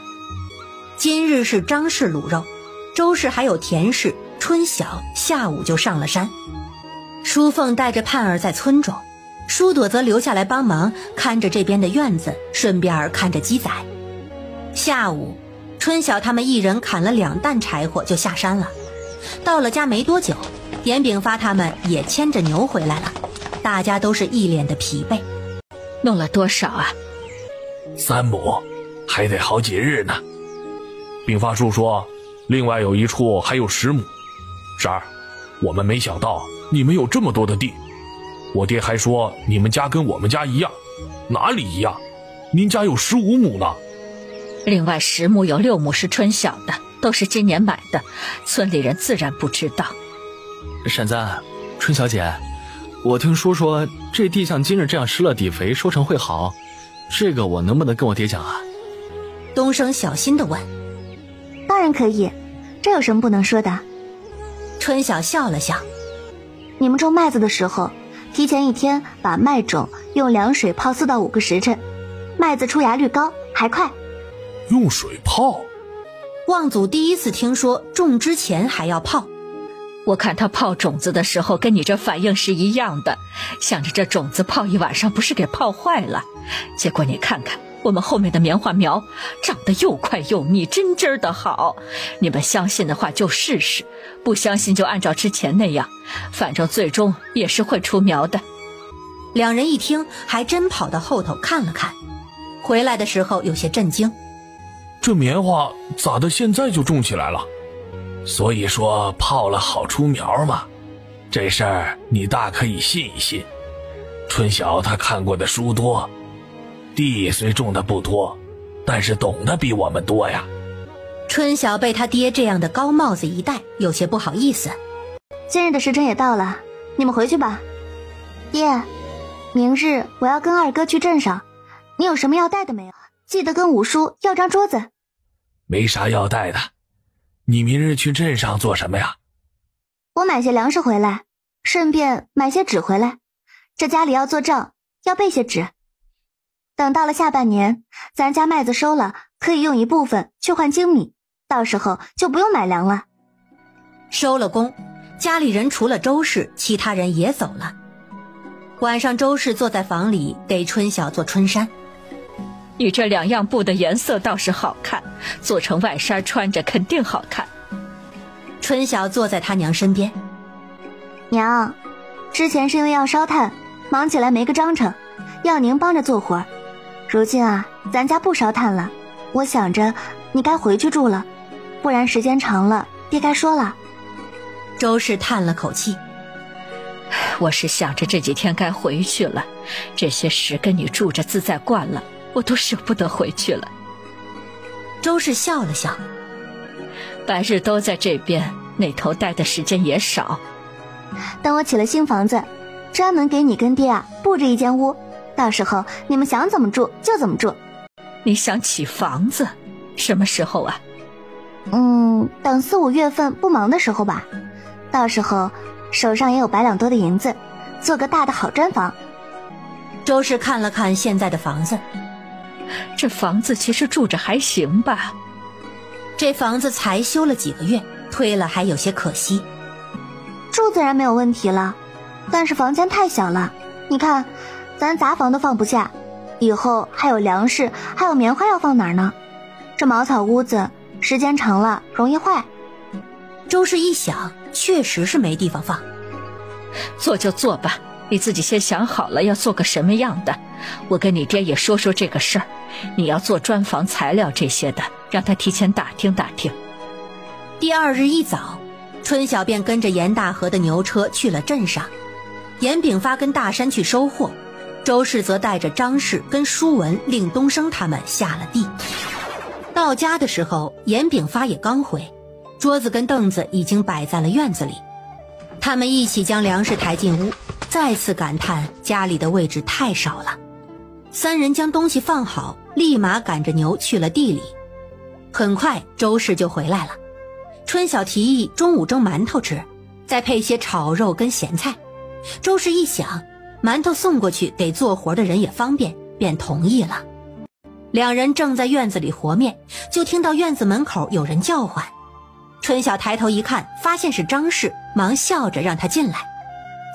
今日是张氏卤肉，周氏还有田氏、春晓下午就上了山。淑凤带着盼儿在村中，舒朵则留下来帮忙看着这边的院子，顺便看着鸡仔。下午春晓他们一人砍了2担柴火就下山了。到了家没多久，严炳发他们也牵着牛回来了，大家都是一脸的疲惫。弄了多少啊？3亩，还得好几日呢。禀发叔说，另外有一处还有10亩。婶儿，我们没想到你们有这么多的地。我爹还说你们家跟我们家一样，哪里一样？您家有15亩呢。另外10亩有6亩是春晓的，都是今年买的，村里人自然不知道。婶子，春小姐，我听叔说这地像今日这样施了底肥，收成会好，这个我能不能跟我爹讲啊？东升小心地问。当然可以，这有什么不能说的？春晓笑了笑。你们种麦子的时候，提前1天把麦种用凉水泡4到5个时辰，麦子出芽率高还快。用水泡？望祖第一次听说种之前还要泡。我看他泡种子的时候跟你这反应是一样的，想着这种子泡1晚上不是给泡坏了，结果你看看我们后面的棉花苗长得又快又密，真真的好。你们相信的话就试试，不相信就按照之前那样，反正最终也是会出苗的。两人一听，还真跑到后头看了看，回来的时候有些震惊。这棉花咋的现在就种起来了？所以说泡了好出苗嘛，这事儿你大可以信一信。春晓他看过的书多，地虽种的不多，但是懂得比我们多呀。春晓被他爹这样的高帽子一戴，有些不好意思。今日的时辰也到了，你们回去吧。爹，明日我要跟2哥去镇上，你有什么要带的没有？记得跟五叔要张桌子。没啥要带的，你明日去镇上做什么呀？我买些粮食回来，顺便买些纸回来，这家里要做账，要备些纸。等到了下半年，咱家麦子收了，可以用一部分去换精米，到时候就不用买粮了。收了工，家里人除了周氏，其他人也走了。晚上周氏坐在房里给春晓做春衫。你这2样布的颜色倒是好看，做成外衫穿着肯定好看。春晓坐在他娘身边。娘，之前是因为要烧炭，忙起来没个章程，要您帮着做活。如今啊，咱家不烧炭了，我想着你该回去住了，不然时间长了，爹该说了。周氏叹了口气，我是想着这几天该回去了，这些时跟你住着自在惯了，我都舍不得回去了。周氏笑了笑，白日都在这边，那头待的时间也少。等我起了新房子，专门给你跟爹啊布置一间屋，到时候你们想怎么住就怎么住。你想起房子？什么时候啊？等4、5月份不忙的时候吧，到时候手上也有100两多的银子，做个大的好砖房。周氏看了看现在的房子，这房子其实住着还行吧。这房子才修了几个月，推了还有些可惜。住自然没有问题了，但是房间太小了，你看咱杂房都放不下，以后还有粮食还有棉花要放哪儿呢？这茅草屋子时间长了容易坏。周氏一想，确实是没地方放。做就做吧，你自己先想好了要做个什么样的，我跟你爹也说说这个事儿。你要做砖房材料这些的，让他提前打听打听。第2日一早，春晓便跟着严大河的牛车去了镇上，严炳发跟大山去收货，周氏则带着张氏跟舒文、令东升他们下了地。到家的时候，严炳发也刚回，桌子跟凳子已经摆在了院子里。他们一起将粮食抬进屋，再次感叹家里的位置太少了。3人将东西放好，立马赶着牛去了地里。很快周氏就回来了，春晓提议中午蒸馒头吃，再配些炒肉跟咸菜。周氏一想，馒头送过去给做活的人也方便，便同意了。2人正在院子里和面，就听到院子门口有人叫唤。春晓抬头一看，发现是张氏，忙笑着让他进来。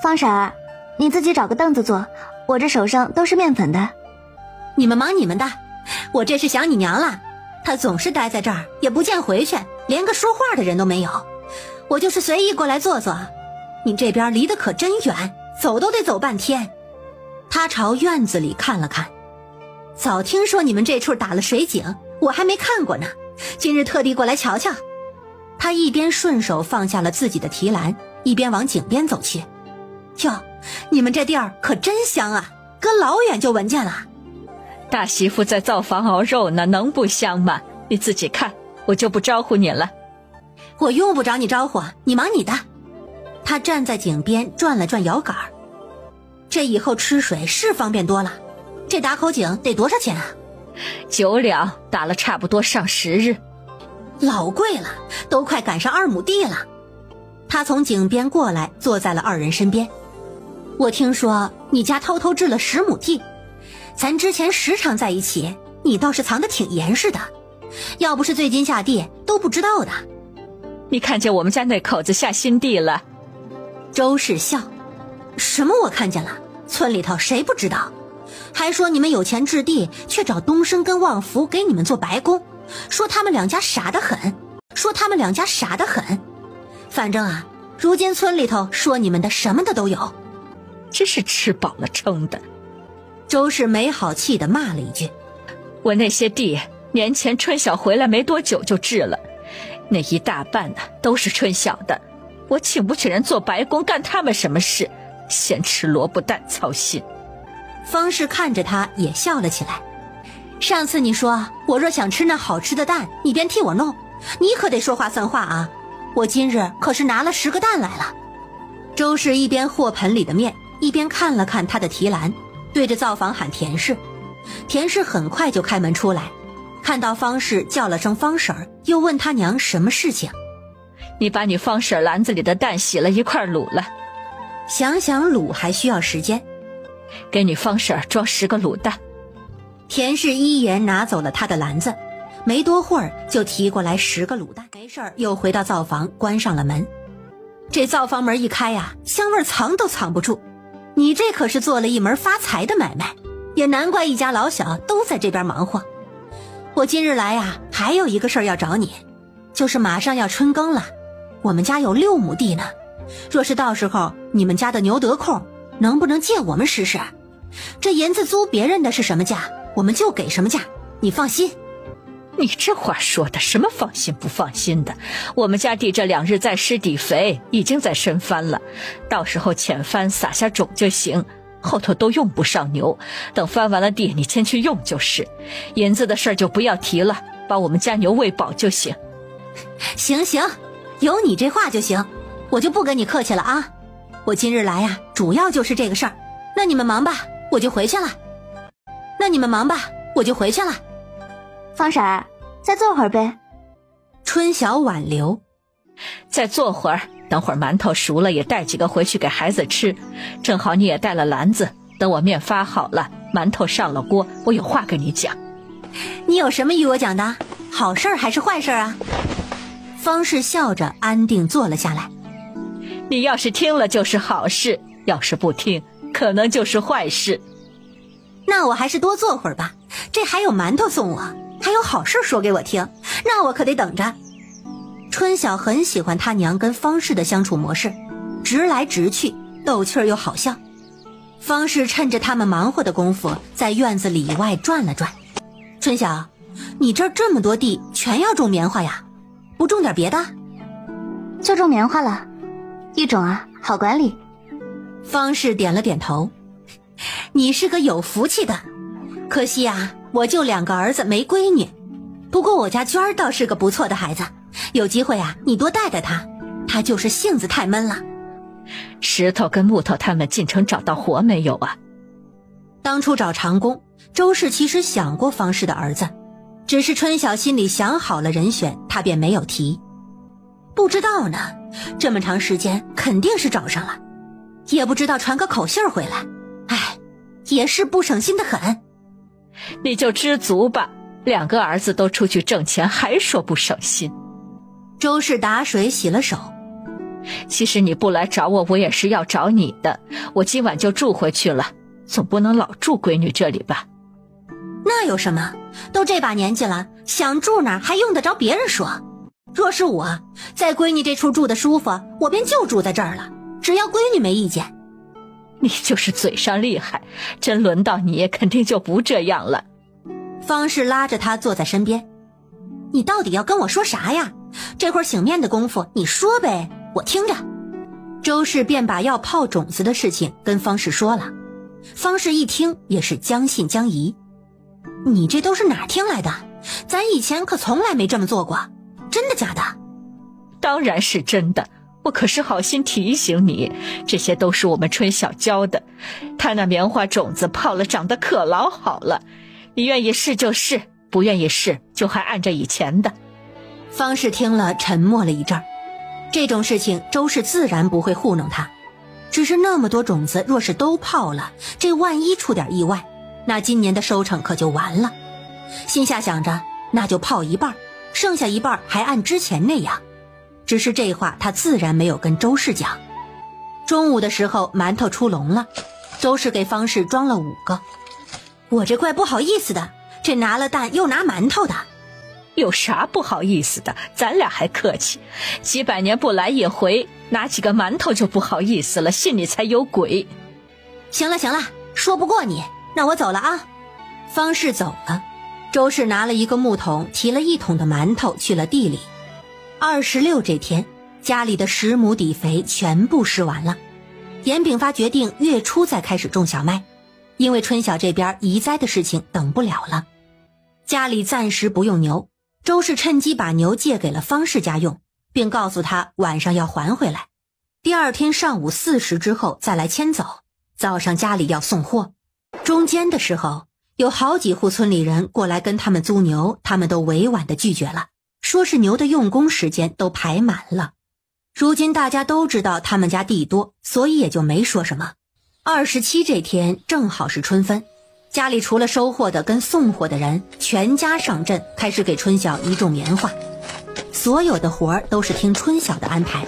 方婶儿，你自己找个凳子坐，我这手上都是面粉的。你们忙你们的，我这是想你娘了，她总是待在这儿，也不见回去，连个说话的人都没有。我就是随意过来坐坐，你这边离得可真远，走都得走半天。他朝院子里看了看，早听说你们这处打了水井，我还没看过呢，今日特地过来瞧瞧。他一边顺手放下了自己的提篮，一边往井边走去。哟，你们这地儿可真香啊，隔老远就闻见了。大媳妇在灶房熬肉呢，能不香吗？你自己看，我就不招呼你了。我用不着你招呼，你忙你的。他站在井边转了转摇杆，这以后吃水是方便多了。这打口井得多少钱啊？9两，打了差不多上10日。老贵了，都快赶上2亩地了。他从井边过来，坐在了2人身边。我听说你家偷偷置了10亩地，咱之前时常在一起，你倒是藏得挺严实的，要不是最近下地都不知道的。你看见我们家那口子下新地了？周氏笑，什么我看见了？村里头谁不知道？还说你们有钱置地，却找东升跟旺福给你们做白工，说他们两家傻得很，反正啊，如今村里头说你们的什么的都有，真是吃饱了撑的。周氏没好气地骂了一句，我那些地年前春晓回来没多久就置了，那一大半呢都是春晓的，我请不起人做白工干他们什么事，先吃萝卜蛋操心。方氏看着他也笑了起来，上次你说我若想吃那好吃的蛋，你便替我弄，你可得说话算话啊，我今日可是拿了10个蛋来了。周氏一边和盆里的面，一边看了看他的提篮，对着灶房喊田氏。田氏很快就开门出来，看到方氏叫了声方婶儿，又问他娘什么事情。你把你方婶篮子里的蛋洗了一块卤了。想想卤还需要时间，给你方婶装10个卤蛋。田氏一言拿走了他的篮子，没多会儿就提过来10个卤蛋，没事儿又回到灶房关上了门。这灶房门一开呀，香味藏都藏不住，你这可是做了一门发财的买卖，也难怪一家老小都在这边忙活。我今日来呀，还有一个事儿要找你，就是马上要春耕了，我们家有6亩地呢，若是到时候你们家的牛得空，能不能借我们试试？这银子租别人的是什么价，我们就给什么价，你放心。你这话说的什么放心不放心的？我们家地这2日在施底肥，已经在深翻了，到时候浅翻撒下种就行，后头都用不上牛，等翻完了地你先去用就是。银子的事儿就不要提了，把我们家牛喂饱就行。行行，有你这话就行，我就不跟你客气了啊。我今日来呀，主要就是这个事儿。那你们忙吧，我就回去了。方婶儿，再坐会儿呗。春晓挽留。再坐会儿，等会儿馒头熟了也带几个回去给孩子吃，正好你也带了篮子，等我面发好了，馒头上了锅，我有话跟你讲。你有什么与我讲的？好事儿还是坏事儿啊？方氏笑着安定坐了下来。你要是听了就是好事，要是不听可能就是坏事。那我还是多坐会儿吧，这还有馒头送我，还有好事说给我听，那我可得等着。春晓很喜欢他娘跟方氏的相处模式，直来直去，逗趣儿又好笑。方氏趁着他们忙活的功夫，在院子里外转了转。春晓，你这儿这么多地，全要种棉花呀？不种点别的？就种棉花了，一种啊，好管理。方氏点了点头。你是个有福气的，可惜啊，我就2个儿子没闺女。不过我家娟儿倒是个不错的孩子，有机会啊，你多带带她，她就是性子太闷了。石头跟木头他们进城找到活没有啊？当初找长工，周氏其实想过方氏的儿子，只是春晓心里想好了人选，他便没有提。不知道呢，这么长时间肯定是找上了，也不知道传个口信回来，哎，也是不省心的很。你就知足吧，2个儿子都出去挣钱，还说不省心。周氏打水洗了手。其实你不来找我，我也是要找你的。我今晚就住回去了，总不能老住闺女这里吧？那有什么？都这把年纪了，想住哪儿还用得着别人说？若是我在闺女这处住的舒服，我便就住在这儿了，只要闺女没意见。你就是嘴上厉害，真轮到你肯定就不这样了。方氏拉着他坐在身边。你到底要跟我说啥呀？这会儿醒面的功夫，你说呗，我听着。周氏便把要泡种子的事情跟方氏说了。方氏一听也是将信将疑。你这都是哪儿听来的？咱以前可从来没这么做过，真的假的？当然是真的，我可是好心提醒你，这些都是我们春晓教的。他那棉花种子泡了长得可老好了，你愿意试就试，不愿意试就还按着以前的。方氏听了沉默了一阵儿。这种事情周氏自然不会糊弄他，只是那么多种子若是都泡了，这万一出点意外，那今年的收成可就完了。心下想着，那就泡一半，剩下一半还按之前那样。只是这话他自然没有跟周氏讲。中午的时候馒头出笼了，周氏给方氏装了5个。我这怪不好意思的，这拿了蛋又拿馒头的。有啥不好意思的，咱俩还客气，几百年不来一回，拿几个馒头就不好意思了，心里才有鬼。行了行了，说不过你，那我走了啊。方氏走了，周氏拿了一个木桶，提了1桶的馒头去了地里。26这天，家里的10亩底肥全部施完了。严炳发决定月初再开始种小麦，因为春晓这边移栽的事情等不了了。家里暂时不用牛，周氏趁机把牛借给了方氏家用，并告诉他晚上要还回来，第2天上午4时之后再来牵走，早上家里要送货。中间的时候有好几户村里人过来跟他们租牛，他们都委婉地拒绝了，说是牛的用工时间都排满了。如今大家都知道他们家地多，所以也就没说什么。27这天正好是春分，家里除了收货的跟送货的人，全家上阵开始给春晓移种棉花。所有的活儿都是听春晓的安排。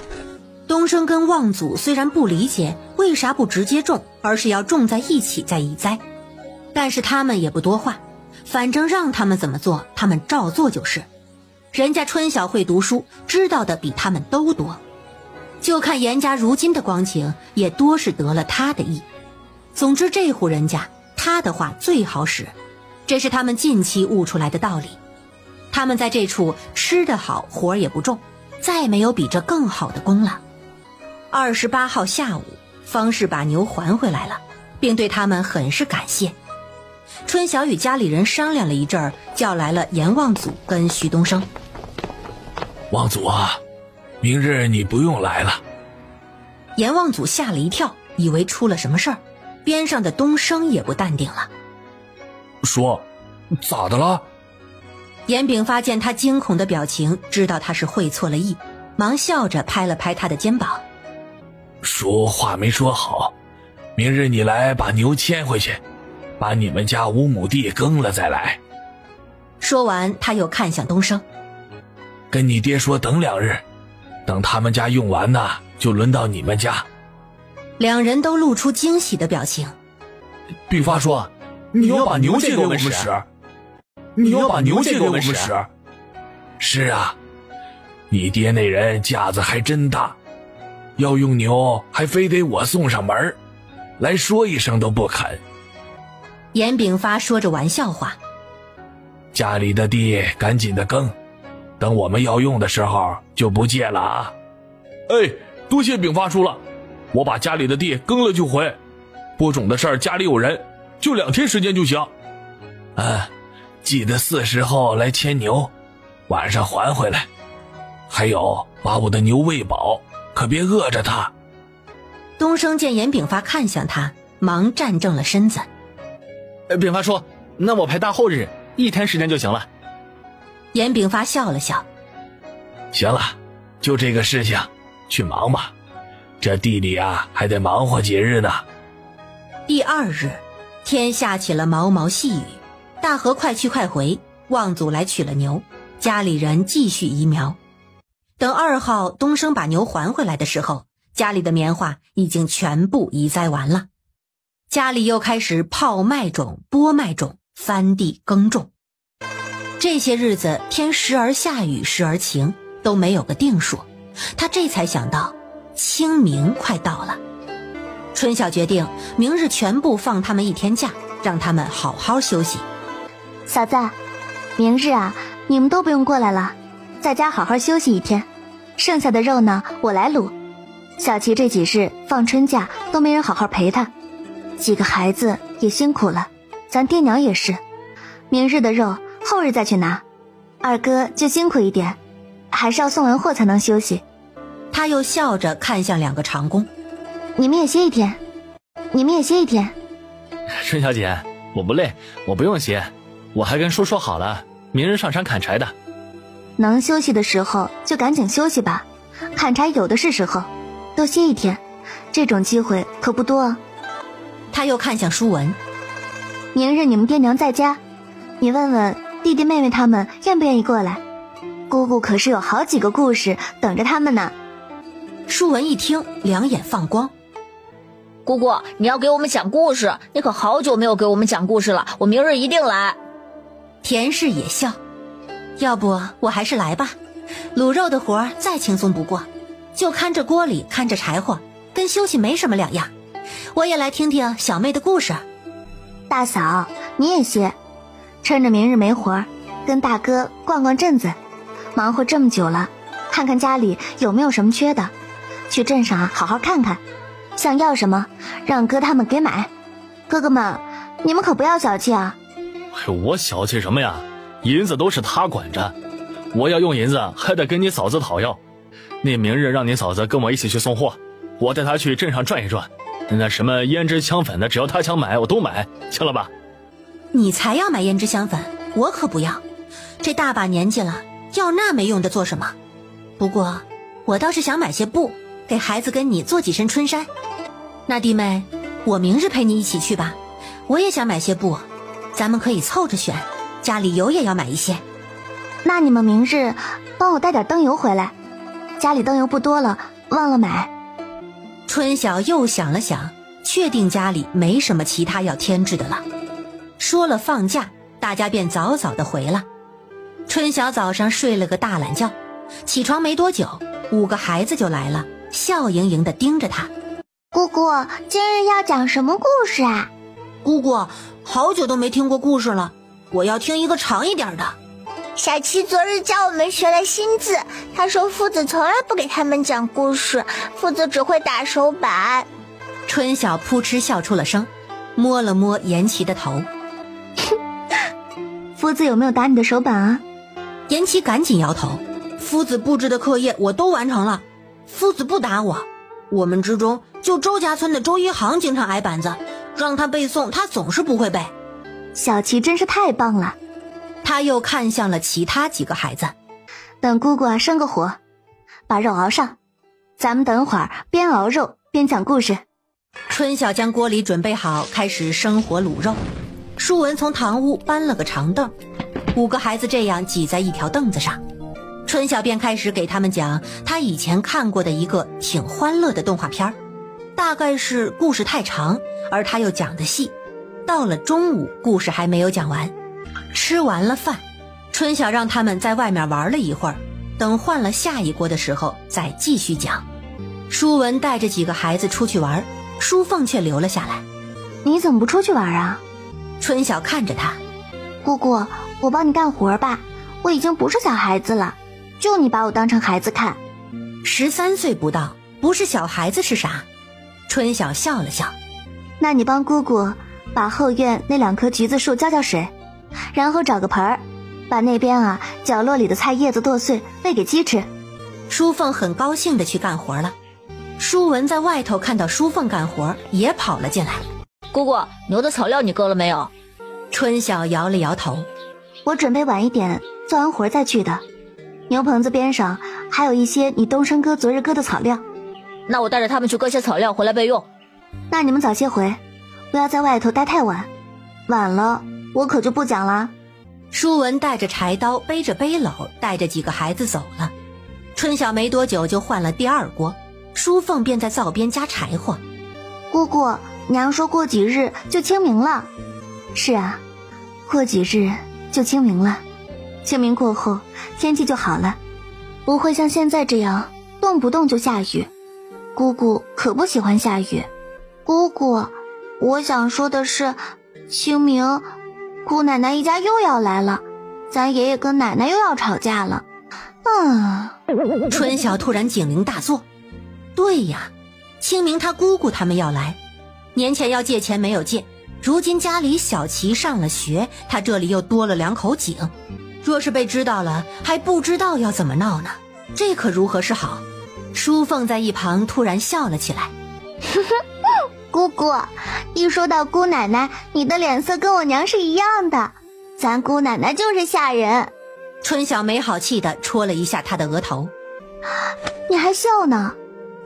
东升跟望祖虽然不理解为啥不直接种，而是要种在一起再移栽，但是他们也不多话，反正让他们怎么做他们照做就是。人家春晓会读书，知道的比他们都多，就看严家如今的光景，也多是得了他的意。总之这户人家他的话最好使，这是他们近期悟出来的道理。他们在这处吃得好，活也不重，再没有比这更好的工了。28号下午，方氏把牛还回来了，并对他们很是感谢。春晓与家里人商量了一阵儿，叫来了阎望祖跟徐东升。望祖啊，明日你不用来了。阎望祖吓了一跳，以为出了什么事儿，边上的东升也不淡定了。说，咋的了？严炳发见他惊恐的表情，知道他是会错了意，忙笑着拍了拍他的肩膀。叔话没说好，明日你来把牛牵回去，把你们家5亩地耕了再来。说完他又看向东升，跟你爹说等2日，等他们家用完呢，就轮到你们家。两人都露出惊喜的表情。炳发说，你要把牛借给我们使？你要把牛借给我们使？是啊，你爹那人架子还真大，要用牛还非得我送上门，来说一声都不肯。严炳发说着玩笑话，家里的地赶紧的耕，等我们要用的时候就不借了啊。哎，多谢炳发叔了，我把家里的地耕了就回，播种的事儿家里有人，就2天时间就行。记得4时后来牵牛，晚上还回来。还有，把我的牛喂饱，可别饿着它。东升见严炳发看向他，忙站正了身子。炳发叔，那我排大后日1天时间就行了。严炳发笑了笑。行了，就这个事情，去忙吧。这地里啊，还得忙活几日呢。第2日，天下起了毛毛细雨，大河快去快回，望祖来取了牛，家里人继续移苗。等2号东升把牛还回来的时候，家里的棉花已经全部移栽完了。家里又开始泡麦种、播麦种、翻地耕种。这些日子天时而下雨，时而晴，都没有个定数。他这才想到清明快到了。春晓决定明日全部放他们1天假，让他们好好休息。嫂子，明日啊，你们都不用过来了，在家好好休息1天，剩下的肉呢，我来卤。小琪这几日放春假都没人好好陪他，几个孩子也辛苦了，咱爹娘也是。明日的肉后日再去拿，二哥就辛苦一点，还是要送完货才能休息。他又笑着看向2个长工，你们也歇1天，你们也歇1天。春小姐，我不累，我不用歇，我还跟叔说好了，明日上山砍柴的。能休息的时候就赶紧休息吧，砍柴有的是时候，多歇1天，这种机会可不多啊。他又看向舒文，明日你们爹娘在家，你问问弟弟妹妹他们愿不愿意过来，姑姑可是有好几个故事等着他们呢。舒文一听，2眼放光。姑姑，你要给我们讲故事，你可好久没有给我们讲故事了，我明日一定来。田氏也笑，要不我还是来吧，卤肉的活再轻松不过，就看着锅里看着柴火，跟休息没什么两样。我也来听听小妹的故事。大嫂，你也歇，趁着明日没活，跟大哥逛逛镇子，忙活这么久了，看看家里有没有什么缺的，去镇上好好看看，想要什么让哥他们给买。哥哥们，你们可不要小气啊。我小气什么呀？银子都是他管着，我要用银子还得跟你嫂子讨要。那明日让你嫂子跟我一起去送货，我带她去镇上转一转，那什么胭脂香粉的，只要她想买我都买，行了吧？你才要买胭脂香粉，我可不要，这大把年纪了，要那没用的做什么？不过我倒是想买些布，给孩子跟你做几身春衫。那弟妹，我明日陪你一起去吧，我也想买些布，咱们可以凑着选，家里油也要买一些。那你们明日帮我带点灯油回来，家里灯油不多了，忘了买。春晓又想了想，确定家里没什么其他要添置的了。说了放假，大家便早早的回了。春晓早上睡了个大懒觉，起床没多久，5个孩子就来了，笑盈盈的盯着他。姑姑，今日要讲什么故事啊？姑姑，好久都没听过故事了，我要听一个长一点的。小七昨日教我们学了新字，他说夫子从来不给他们讲故事，夫子只会打手板。春晓扑哧笑出了声，摸了摸颜琦的头。夫子有没有打你的手板啊？颜琦赶紧摇头，夫子布置的课业我都完成了，夫子不打我。我们之中就周家村的周一航经常挨板子，让他背诵他总是不会背。小琪真是太棒了。他又看向了其他几个孩子，等姑姑生个火，把肉熬上，咱们等会儿边熬肉边讲故事。春晓将锅里准备好，开始生火卤肉。舒文从堂屋搬了个长凳，5个孩子这样挤在一条凳子上。春晓便开始给他们讲他以前看过的一个挺欢乐的动画片，大概是故事太长，而他又讲得细。到了中午，故事还没有讲完。吃完了饭，春晓让他们在外面玩了一会儿，等换了下一锅的时候再继续讲。舒文带着几个孩子出去玩，舒凤却留了下来。你怎么不出去玩啊？春晓看着他，姑姑，我帮你干活吧，我已经不是小孩子了，就你把我当成孩子看。13岁不到，不是小孩子是啥？春晓笑了笑。那你帮姑姑把后院那2棵橘子树浇浇水，然后找个盆儿，把那边角落里的菜叶子剁碎喂给鸡吃。舒凤很高兴地去干活了。舒文在外头看到舒凤干活，也跑了进来。姑姑，牛的草料你割了没有？春晓摇了摇头，我准备晚一点做完活再去的。牛棚子边上还有一些你东升哥昨日割的草料，那我带着他们去割些草料回来备用。那你们早些回，不要在外头待太晚，晚了我可就不讲了。舒文带着柴刀，背着背篓，带着几个孩子走了。春晓没多久就换了第2锅，舒凤便在灶边加柴火。姑姑，娘说过几日就清明了。是啊，过几日就清明了，清明过后天气就好了，不会像现在这样动不动就下雨。姑姑可不喜欢下雨。姑姑，我想说的是，清明姑奶奶一家又要来了，咱爷爷跟奶奶又要吵架了。春晓突然警铃大作，对呀，清明他姑姑他们要来，年前要借钱没有借，如今家里小琪上了学，他这里又多了2口井，若是被知道了，还不知道要怎么闹呢，这可如何是好？舒凤在一旁突然笑了起来。姑姑，一说到姑奶奶，你的脸色跟我娘是一样的，咱姑奶奶就是吓人。春晓没好气地戳了一下她的额头。你还笑呢？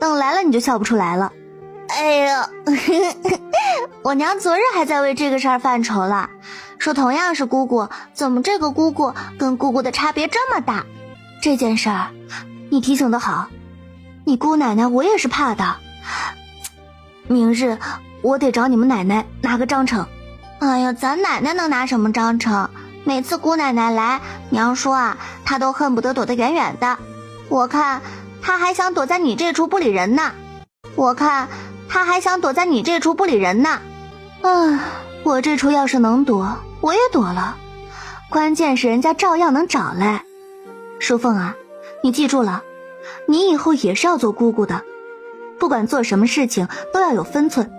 等来了你就笑不出来了。哎呦，我娘昨日还在为这个事儿犯愁了，说同样是姑姑，怎么这个姑姑跟姑姑的差别这么大？这件事儿你提醒得好，你姑奶奶我也是怕的。明日我得找你们奶奶拿个章程。哎呀，咱奶奶能拿什么章程？每次姑奶奶来，娘说她都恨不得躲得远远的。我看她还想躲在你这处不理人呢。我这处要是能躲，我也躲了。关键是人家照样能找来。淑凤你记住了，你以后也是要做姑姑的，不管做什么事情都要有分寸，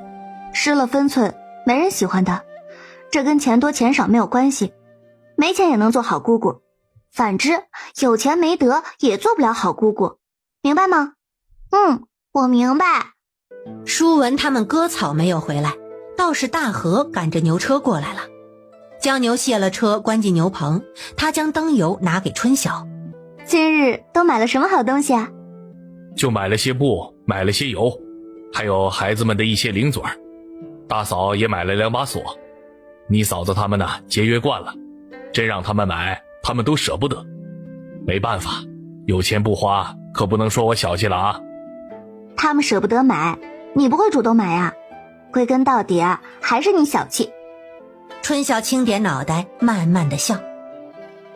失了分寸没人喜欢的。这跟钱多钱少没有关系，没钱也能做好姑姑，反之有钱没德也做不了好姑姑，明白吗？我明白。舒文他们割草没有回来，倒是大河赶着牛车过来了，将牛卸了车，关进牛棚。他将灯油拿给春晓。今日都买了什么好东西啊？就买了些布，买了些油，还有孩子们的一些零嘴儿。大嫂也买了2把锁。你嫂子他们节约惯了，真让他们买，他们都舍不得。没办法，有钱不花，可不能说我小气了啊。他们舍不得买，你不会主动买啊？归根到底还是你小气。春晓轻点脑袋，慢慢的笑。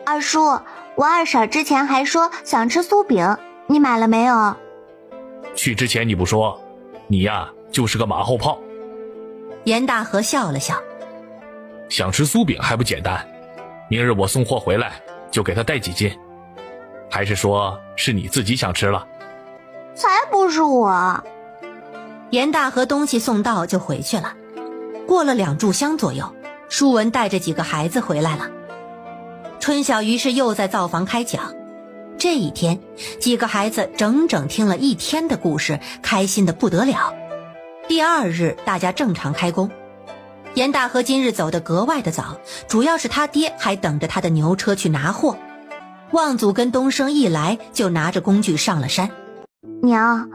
二叔，我二婶之前还说想吃酥饼，你买了没有？去之前你不说，你就是个马后炮。严大河笑了笑，想吃酥饼还不简单，明日我送货回来就给他带几斤。还是说是你自己想吃了？才不是我。严大河东西送到就回去了。过了2炷香左右，舒文带着几个孩子回来了。春晓于是又在灶房开讲。这一天，几个孩子整整听了1天的故事，开心得不得了。第2日，大家正常开工。严大河今日走得格外的早，主要是他爹还等着他的牛车去拿货。望祖跟东升一来就拿着工具上了山。娘，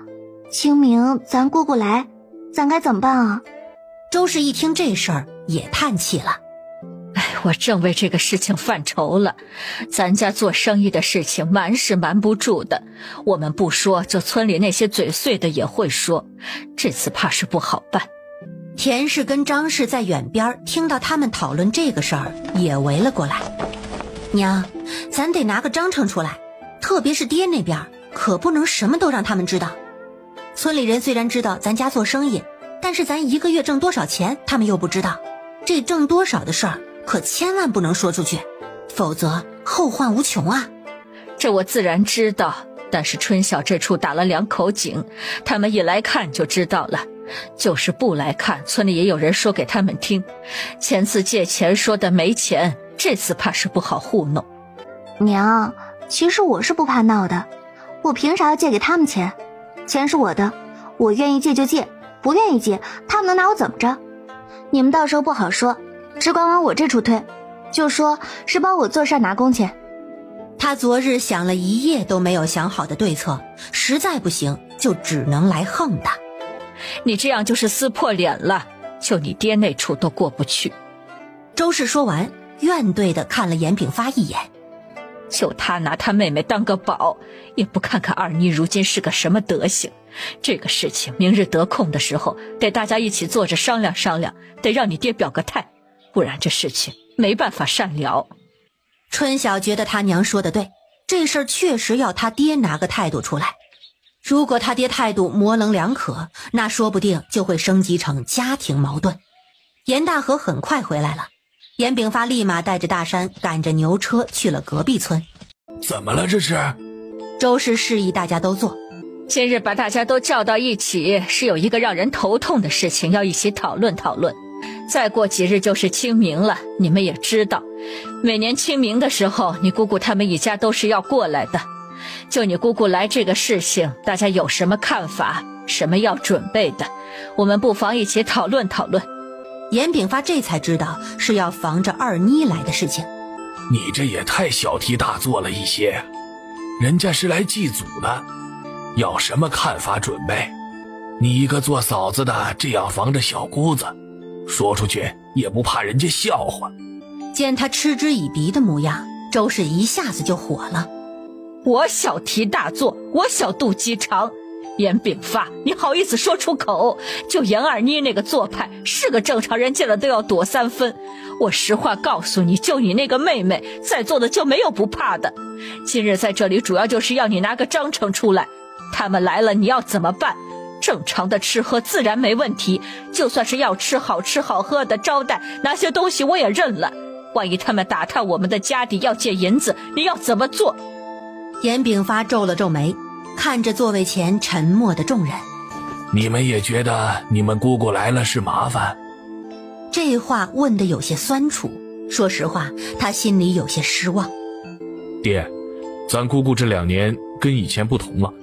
清明咱姑姑来，咱该怎么办啊？周氏一听这事儿也叹气了。我正为这个事情犯愁了。咱家做生意的事情瞒是瞒不住的，我们不说，就村里那些嘴碎的也会说，这次怕是不好办。田氏跟张氏在远边听到他们讨论这个事儿，也围了过来。娘，咱得拿个章程出来，特别是爹那边，可不能什么都让他们知道。村里人虽然知道咱家做生意，但是咱1个月挣多少钱他们又不知道，这挣多少的事儿可千万不能说出去，否则后患无穷啊。这我自然知道，但是春晓这处打了2口井，他们一来看就知道了，就是不来看，村里也有人说给他们听。前次借钱说的没钱，这次怕是不好糊弄。娘，其实我是不怕闹的，我凭啥要借给他们钱？钱是我的，我愿意借就借，不愿意借，他们能拿我怎么着？你们到时候不好说，只管往我这处推，就说是帮我做事拿工钱。他昨日想了1夜都没有想好的对策，实在不行就只能来横的。你这样就是撕破脸了，就你爹那处都过不去。周氏说完，怨怼地看了严炳发一眼。就他拿他妹妹当个宝，也不看看二妮如今是个什么德行。这个事情明日得空的时候，得大家一起坐着商量商量，得让你爹表个态，不然这事情没办法善了。春晓觉得他娘说的对，这事儿确实要他爹拿个态度出来。如果他爹态度模棱两可，那说不定就会升级成家庭矛盾。严大河很快回来了，严炳发立马带着大山赶着牛车去了隔壁村。怎么了这是？周氏示意大家都坐。今日把大家都叫到一起，是有一个让人头痛的事情要一起讨论讨论。再过几日就是清明了，你们也知道，每年清明的时候，你姑姑他们一家都是要过来的。就你姑姑来这个事情，大家有什么看法，什么要准备的，我们不妨一起讨论讨论。严炳发这才知道是要防着二妮来的事情。你这也太小题大做了一些，人家是来祭祖的，要什么看法准备？你一个做嫂子的这样防着小姑子，说出去也不怕人家笑话。见他嗤之以鼻的模样，周氏一下子就火了。我小题大做，我小肚鸡肠，严炳发，你好意思说出口？就严二妮那个做派，是个正常人见了都要躲3分。我实话告诉你，就你那个妹妹，在座的就没有不怕的。今日在这里主要就是要你拿个章程出来，他们来了你要怎么办？正常的吃喝自然没问题，就算是要吃好喝的招待，拿些东西我也认了。万一他们打探我们的家底要借银子，你要怎么做？严炳发皱了皱眉，看着座位前沉默的众人。你们也觉得你们姑姑来了是麻烦？这话问得有些酸楚，说实话他心里有些失望。爹，咱姑姑这2年跟以前不同了，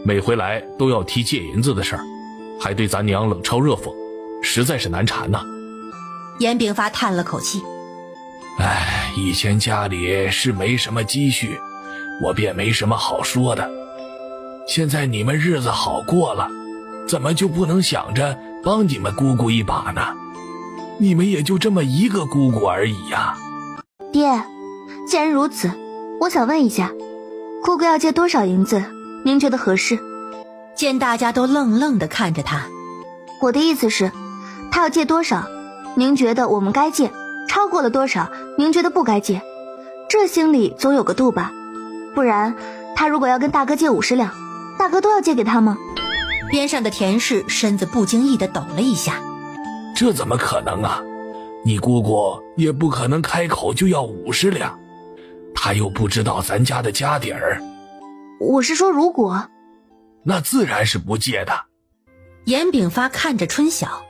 每回来都要提借银子的事儿，还对咱娘冷嘲热讽，实在是难缠呐。严炳发叹了口气，唉，以前家里是没什么积蓄，我便没什么好说的。现在你们日子好过了，怎么就不能想着帮你们姑姑一把呢？你们也就这么一个姑姑而已呀。爹，既然如此，我想问一下，姑姑要借多少银子，您觉得合适？见大家都愣愣地看着他，我的意思是，她要借多少，您觉得我们该借？超过了多少，您觉得不该借？这心里总有个度吧。不然，她如果要跟大哥借50两，大哥都要借给她吗？边上的田氏身子不经意地抖了一下。这怎么可能啊？你姑姑也不可能开口就要50两，她又不知道咱家的家底儿。我是说如果……那自然是不借的。严炳发看着春晓，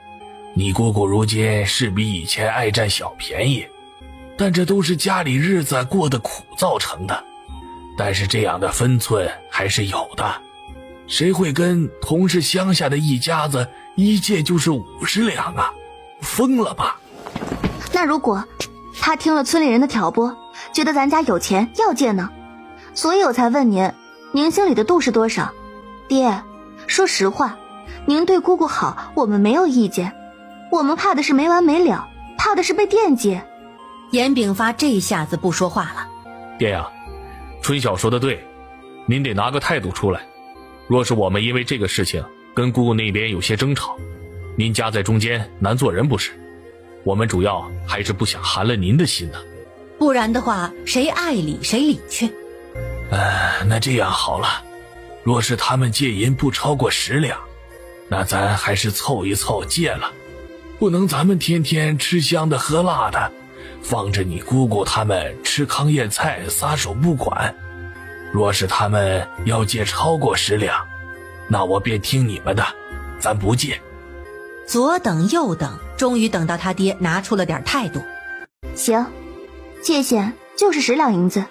你姑姑如今是比以前爱占小便宜，但这都是家里日子过得苦造成的。但是这样的分寸还是有的，谁会跟同是乡下的一家子一借就是50两啊？疯了吧？那如果他听了村里人的挑拨，觉得咱家有钱要借呢？所以我才问您心里的度是多少？爹，说实话，您对姑姑好，我们没有意见，我们怕的是没完没了，怕的是被惦记。严炳发这下子不说话了。爹呀，春晓说的对，您得拿个态度出来。若是我们因为这个事情跟姑姑那边有些争吵，您夹在中间难做人不是？我们主要还是不想寒了您的心呢。不然的话，谁爱理谁理去。那这样好了，若是他们借银不超过10两，那咱还是凑一凑借了，不能咱们天天吃香的喝辣的，放着你姑姑他们吃糠咽菜撒手不管。若是他们要借超过10两，那我便听你们的，咱不借。左等右等，终于等到他爹拿出了点态度。行，界限就是10两银子。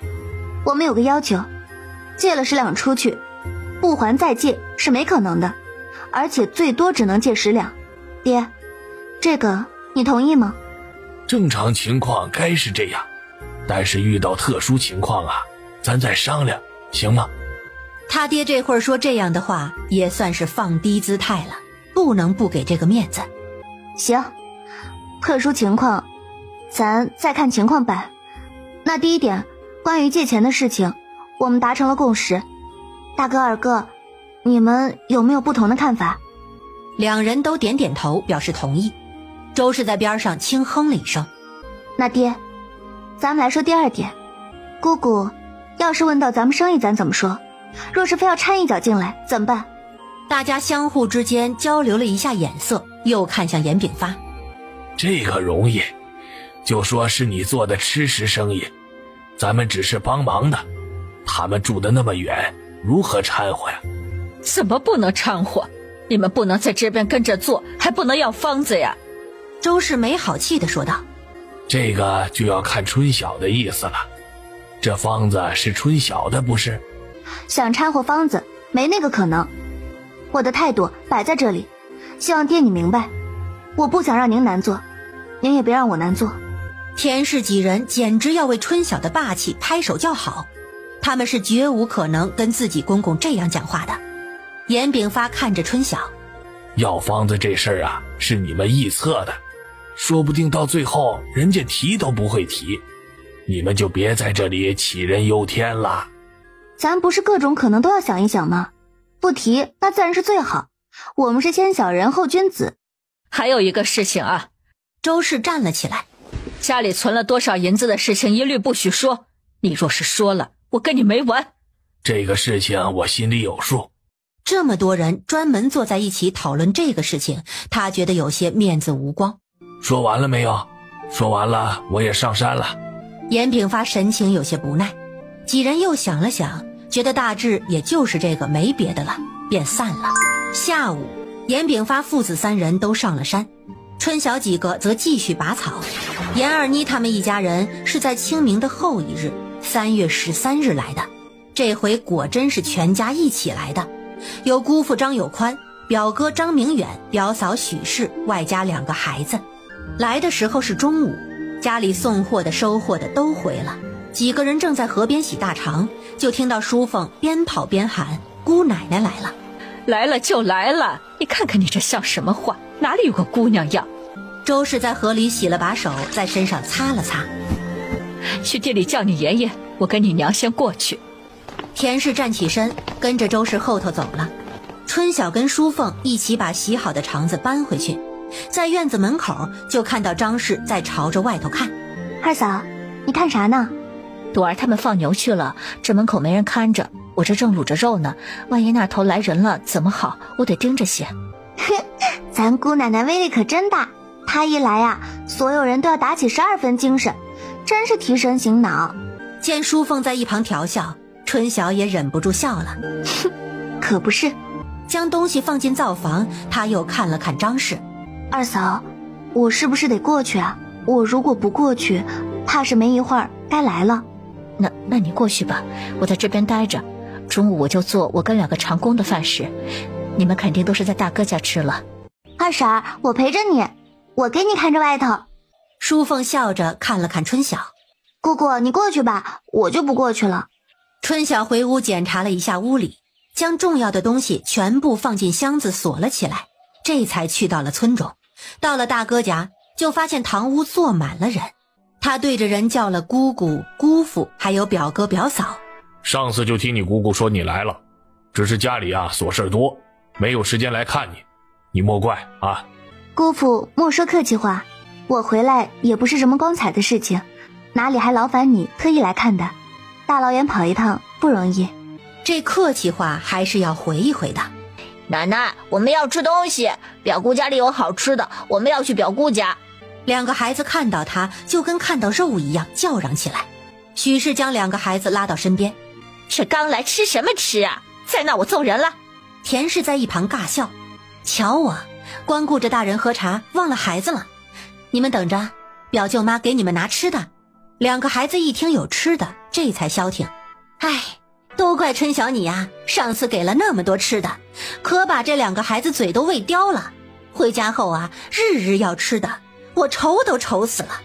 我们有个要求，借了10两出去，不还再借是没可能的，而且最多只能借10两。爹，这个你同意吗？正常情况该是这样，但是遇到特殊情况啊，咱再商量，行吗？他爹这会儿说这样的话，也算是放低姿态了，不能不给这个面子。行，特殊情况咱再看情况办。那第一点，关于借钱的事情，我们达成了共识。大哥二哥，你们有没有不同的看法？两人都点点头表示同意。周氏在边上轻哼了一声。那爹，咱们来说第二点。姑姑要是问到咱们生意，咱怎么说？若是非要掺一脚进来怎么办？大家相互之间交流了一下眼色，又看向严炳发。这个容易，就说是你做的吃食生意，咱们只是帮忙的，他们住得那么远，如何掺和呀？怎么不能掺和？你们不能在这边跟着做，还不能要方子呀？周氏没好气地说道。这个就要看春晓的意思了，这方子是春晓的不是？想掺和方子没那个可能，我的态度摆在这里，希望爹你明白，我不想让您难做，您也别让我难做。田氏几人简直要为春晓的霸气拍手叫好，他们是绝无可能跟自己公公这样讲话的。严炳发看着春晓，要方子这事儿啊，是你们臆测的，说不定到最后人家提都不会提，你们就别在这里杞人忧天了。咱不是各种可能都要想一想吗？不提那自然是最好，我们是先小人后君子。还有一个事情啊，周氏站了起来，家里存了多少银子的事情一律不许说，你若是说了，我跟你没完。这个事情我心里有数。这么多人专门坐在一起讨论这个事情，他觉得有些面子无光。说完了没有？说完了，我也上山了。严炳发神情有些不耐，几人又想了想，觉得大致也就是这个，没别的了，便散了。下午，严炳发父子3人都上了山，春晓几个则继续拔草。严二妮他们一家人是在清明的后一日，3月13日来的，这回果真是全家一起来的，有姑父张有宽、表哥张明远、表嫂许氏，外加2个孩子。来的时候是中午，家里送货的收货的都回了，几个人正在河边洗大肠，就听到淑凤边跑边喊：姑奶奶来了。来了就来了，你看看你这像什么话，哪里有个姑娘样？周氏在河里洗了把手，在身上擦了擦。去店里叫你爷爷，我跟你娘先过去。田氏站起身，跟着周氏后头走了。春晓跟淑凤一起把洗好的肠子搬回去，在院子门口就看到张氏在朝着外头看。二嫂，你看啥呢？朵儿他们放牛去了，这门口没人看着，我这正卤着肉呢，万一那头来人了怎么好？我得盯着些。咱姑奶奶威力可真大，她一来呀，所有人都要打起12分精神，真是提神醒脑。见淑凤在一旁调笑，春晓也忍不住笑了。可不是。将东西放进灶房，他又看了看张氏。二嫂，我是不是得过去啊？我如果不过去，怕是没一会儿该来了。那你过去吧，我在这边待着。中午我就做我跟2个长工的饭食，你们肯定都是在大哥家吃了。二婶，我陪着你，我给你看着外头。淑凤笑着看了看春晓。姑姑，你过去吧，我就不过去了。春晓回屋检查了一下屋里，将重要的东西全部放进箱子锁了起来，这才去到了村中。到了大哥家，就发现堂屋坐满了人。他对着人叫了姑姑、姑父，还有表哥表嫂。上次就听你姑姑说你来了，只是家里琐事多，没有时间来看你，你莫怪啊。姑父莫说客气话，我回来也不是什么光彩的事情，哪里还劳烦你特意来看的。大老远跑一趟不容易，这客气话还是要回一回的。奶奶，我们要吃东西，表姑家里有好吃的，我们要去表姑家。2个孩子看到他就跟看到肉一样叫嚷起来。许氏将2个孩子拉到身边，这刚来吃什么吃啊？再闹我揍人了。田氏在一旁尬笑，瞧我光顾着大人喝茶，忘了孩子了。你们等着，表舅妈给你们拿吃的。2个孩子一听有吃的，这才消停。哎，都怪春晓你呀，上次给了那么多吃的，可把这2个孩子嘴都喂刁了。回家后日日要吃的，我愁都愁死了。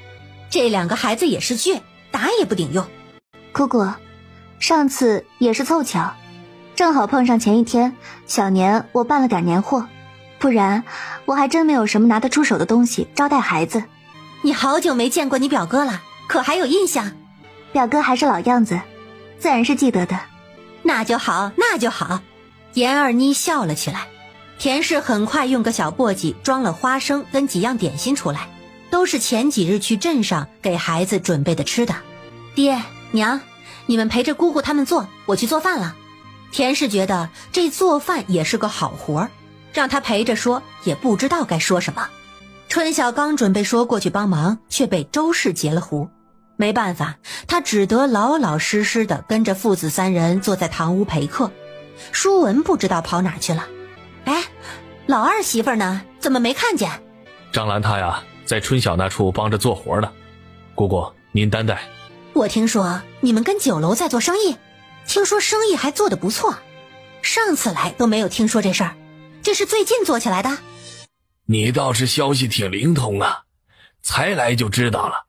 这2个孩子也是倔，打也不顶用。姑姑，上次也是凑巧，正好碰上前一天小年我办了点年货，不然我还真没有什么拿得出手的东西招待孩子。你好久没见过你表哥了，可还有印象？表哥还是老样子，自然是记得的。那就好，那就好。严二妮笑了起来。田氏很快用个小簸箕装了花生跟几样点心出来，都是前几日去镇上给孩子准备的吃的。爹娘，你们陪着姑姑他们做，我去做饭了。田氏觉得这做饭也是个好活儿，让他陪着说也不知道该说什么。春晓刚准备说过去帮忙，却被周氏截了胡。没办法，他只得老老实实的跟着父子3人坐在堂屋陪客。舒文不知道跑哪去了。哎，老二媳妇呢？怎么没看见？张兰她在春晓那处帮着做活呢。姑姑您担待。我听说你们跟酒楼在做生意，听说生意还做得不错，上次来都没有听说这事儿，这是最近做起来的？你倒是消息挺灵通啊，才来就知道了。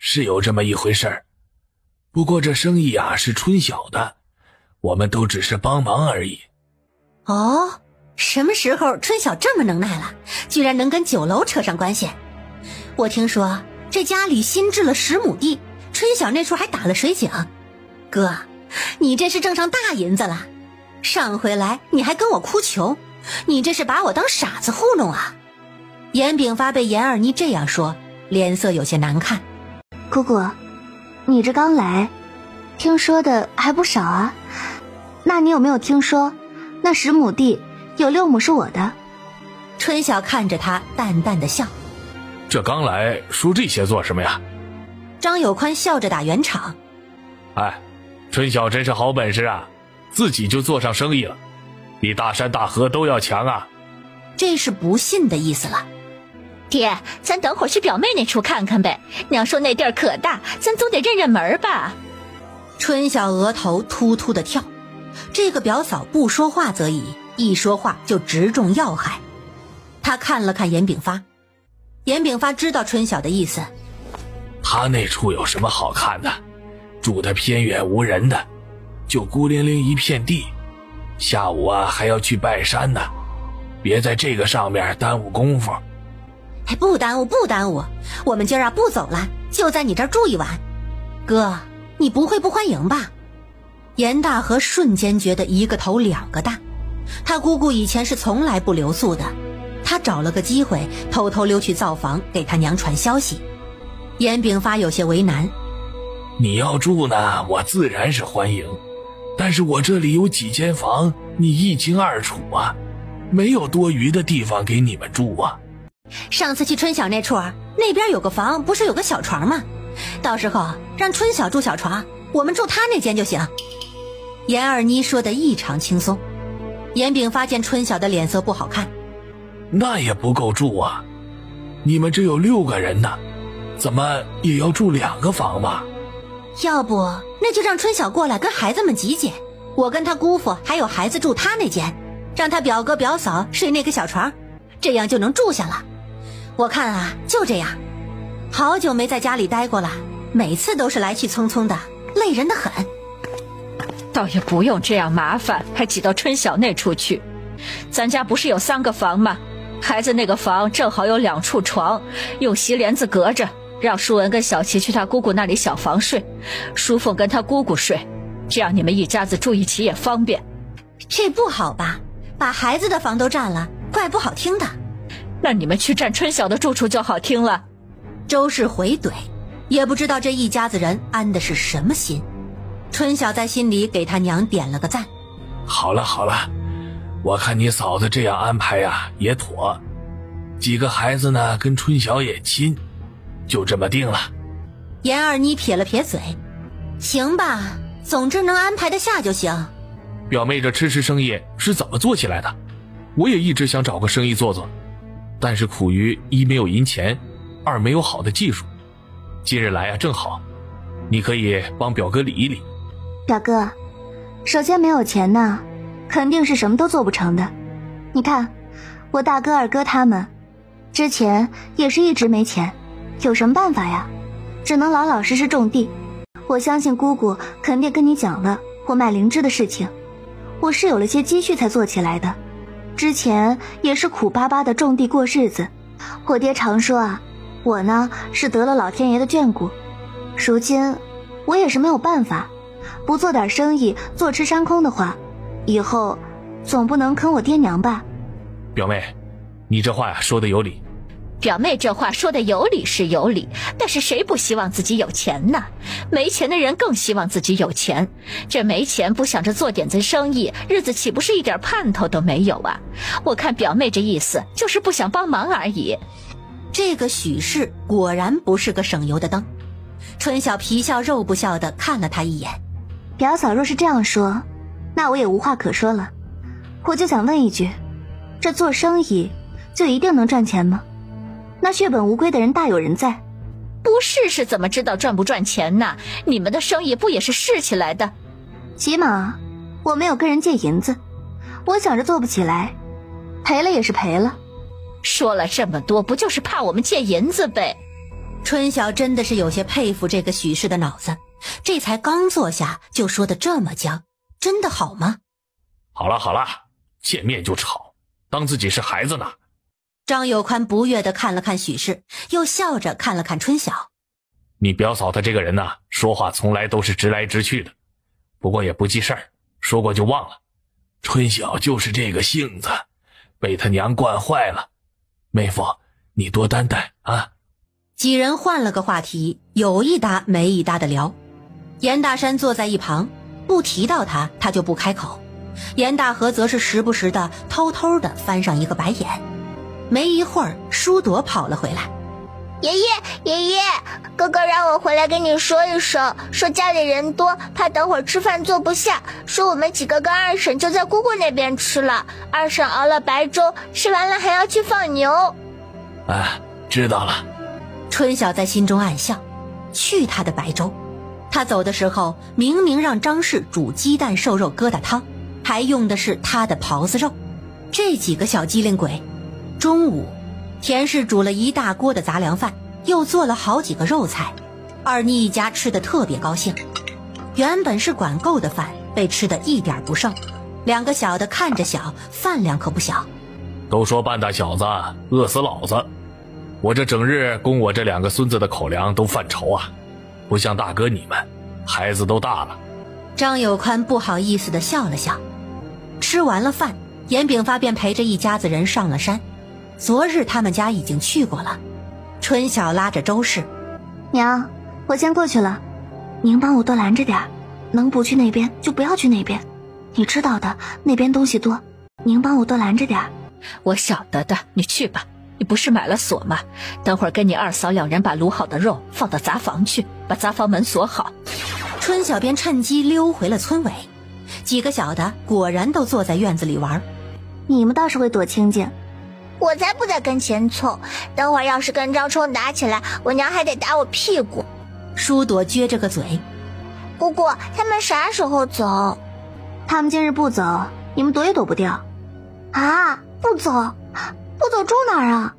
是有这么一回事儿，不过这生意是春晓的，我们都只是帮忙而已。哦，什么时候春晓这么能耐了，居然能跟酒楼扯上关系？我听说这家里新置了10亩地，春晓那处还打了水井。哥，你这是挣上大银子了。上回来你还跟我哭穷，你这是把我当傻子糊弄啊。严炳发被严二妮这样说，脸色有些难看。姑姑，你这刚来，听说的还不少啊。那你有没有听说那10亩地有6亩是我的？春晓看着他淡淡的笑。这刚来说这些做什么呀？张有宽笑着打圆场。春晓真是好本事啊，自己就做上生意了，比大山大河都要强啊。这是不信的意思了。爹，咱等会儿去表妹那处看看呗，娘说那地儿可大，咱总得认认门吧。春晓额头突突的跳，这个表嫂不说话则已，一说话就直中要害。他看了看严炳发，严炳发知道春晓的意思。他那处有什么好看的？住得偏远无人的，就孤零零一片地，下午还要去拜山呢，别在这个上面耽误功夫。不耽误不耽误，我们今儿不走了，就在你这儿住一晚。哥，你不会不欢迎吧？严大河瞬间觉得一个头2个大。他姑姑以前是从来不留宿的，他找了个机会偷偷溜去灶房给他娘传消息。严炳发有些为难。你要住呢，我自然是欢迎，但是我这里有几间房，你一清二楚啊，没有多余的地方给你们住啊。上次去春晓那处那边有个房，不是有个小床吗？到时候让春晓住小床，我们住他那间就行。严二妮说得异常轻松。严炳发见春晓的脸色不好看，那也不够住啊，你们只有6个人呢，怎么也要住2个房吧？要不那就让春晓过来跟孩子们集结，我跟他姑父还有孩子住他那间，让他表哥表嫂睡那个小床，这样就能住下了。我看就这样。好久没在家里待过了，每次都是来去匆匆的，累人的很。倒也不用这样麻烦，还挤到春晓那处去。咱家不是有3个房吗？孩子那个房正好有2处床，用席帘子隔着，让舒文跟小琪去他姑姑那里小房睡，舒凤跟他姑姑睡，这样你们一家子住一起也方便。这不好吧？把孩子的房都占了，怪不好听的。那你们去占春晓的住处就好听了。周氏回怼，也不知道这一家子人安的是什么心。春晓在心里给他娘点了个赞。好了好了，我看你嫂子这样安排也妥，几个孩子呢跟春晓也亲，就这么定了。严二妮撇了撇嘴，行吧，总之能安排得下就行。表妹这吃生意是怎么做起来的？我也一直想找个生意做做，但是苦于一没有银钱，二没有好的技术。今日来正好，你可以帮表哥理一理。表哥，首先没有钱呢，肯定是什么都做不成的。你看我大哥二哥他们之前也是一直没钱，有什么办法呀？只能老老实实种地。我相信姑姑肯定跟你讲了我卖灵芝的事情，我是有了些积蓄才做起来的，之前也是苦巴巴的种地过日子。我爹常说我呢是得了老天爷的眷顾，如今我也是没有办法，不做点生意坐吃山空的话，以后总不能坑我爹娘吧。表妹，你这话说得有理。表妹这话说的有理是有理，但是谁不希望自己有钱呢？没钱的人更希望自己有钱，这没钱不想着做点子生意，日子岂不是一点盼头都没有啊？我看表妹这意思就是不想帮忙而已。这个许氏果然不是个省油的灯。春晓皮笑肉不笑地看了他一眼。表嫂若是这样说，那我也无话可说了。我就想问一句，这做生意就一定能赚钱吗？那血本无归的人大有人在，不试试怎么知道赚不赚钱呢？你们的生意不也是试起来的？起码我没有跟人借银子，我想着做不起来，赔了也是赔了。说了这么多，不就是怕我们借银子呗？春晓真的是有些佩服这个许氏的脑子，这才刚坐下就说得这么僵，真的好吗？好了好了，见面就吵，当自己是孩子呢。张有宽不悦地看了看许氏，又笑着看了看春晓。你表嫂她这个人呢，说话从来都是直来直去的，不过也不记事儿，说过就忘了。春晓就是这个性子，被他娘惯坏了。妹夫，你多担待啊。几人换了个话题，有一搭没一搭的聊。严大山坐在一旁，不提到他，他就不开口。严大河则是时不时的偷偷的翻上一个白眼。没一会儿，舒朵跑了回来。爷爷，哥哥让我回来跟你说一声，说家里人多，怕等会儿吃饭坐不下，说我们几个跟二婶就在姑姑那边吃了，二婶熬了白粥，吃完了还要去放牛。知道了。春晓在心中暗笑，去他的白粥。他走的时候明明让张氏煮鸡蛋瘦肉疙瘩汤，还用的是他的狍子肉。这几个小机灵鬼。中午田氏煮了一大锅的杂粮饭，又做了好几个肉菜，二妮一家吃得特别高兴。原本是管够的饭被吃得一点不剩，两个小的看着小，饭量可不小。都说半大小子饿死老子，我这整日供我这2个孙子的口粮都犯愁啊，不像大哥你们，孩子都大了。张有宽不好意思地笑了笑。吃完了饭，严炳发便陪着一家子人上了山。昨日他们家已经去过了。春晓拉着周氏，娘，我先过去了，您帮我多拦着点，能不去那边就不要去那边，你知道的，那边东西多，您帮我多拦着点。我晓得的，你去吧。你不是买了锁吗？等会儿跟你二嫂两人把卤好的肉放到杂房去，把杂房门锁好。春晓便趁机溜回了村尾，几个小的果然都坐在院子里玩。你们倒是会躲清静，我才不在跟前凑，等会儿要是跟张冲打起来，我娘还得打我屁股。舒朵撅着个嘴，姑姑，他们啥时候走？他们今日不走，你们躲也躲不掉。啊，不走住哪儿啊？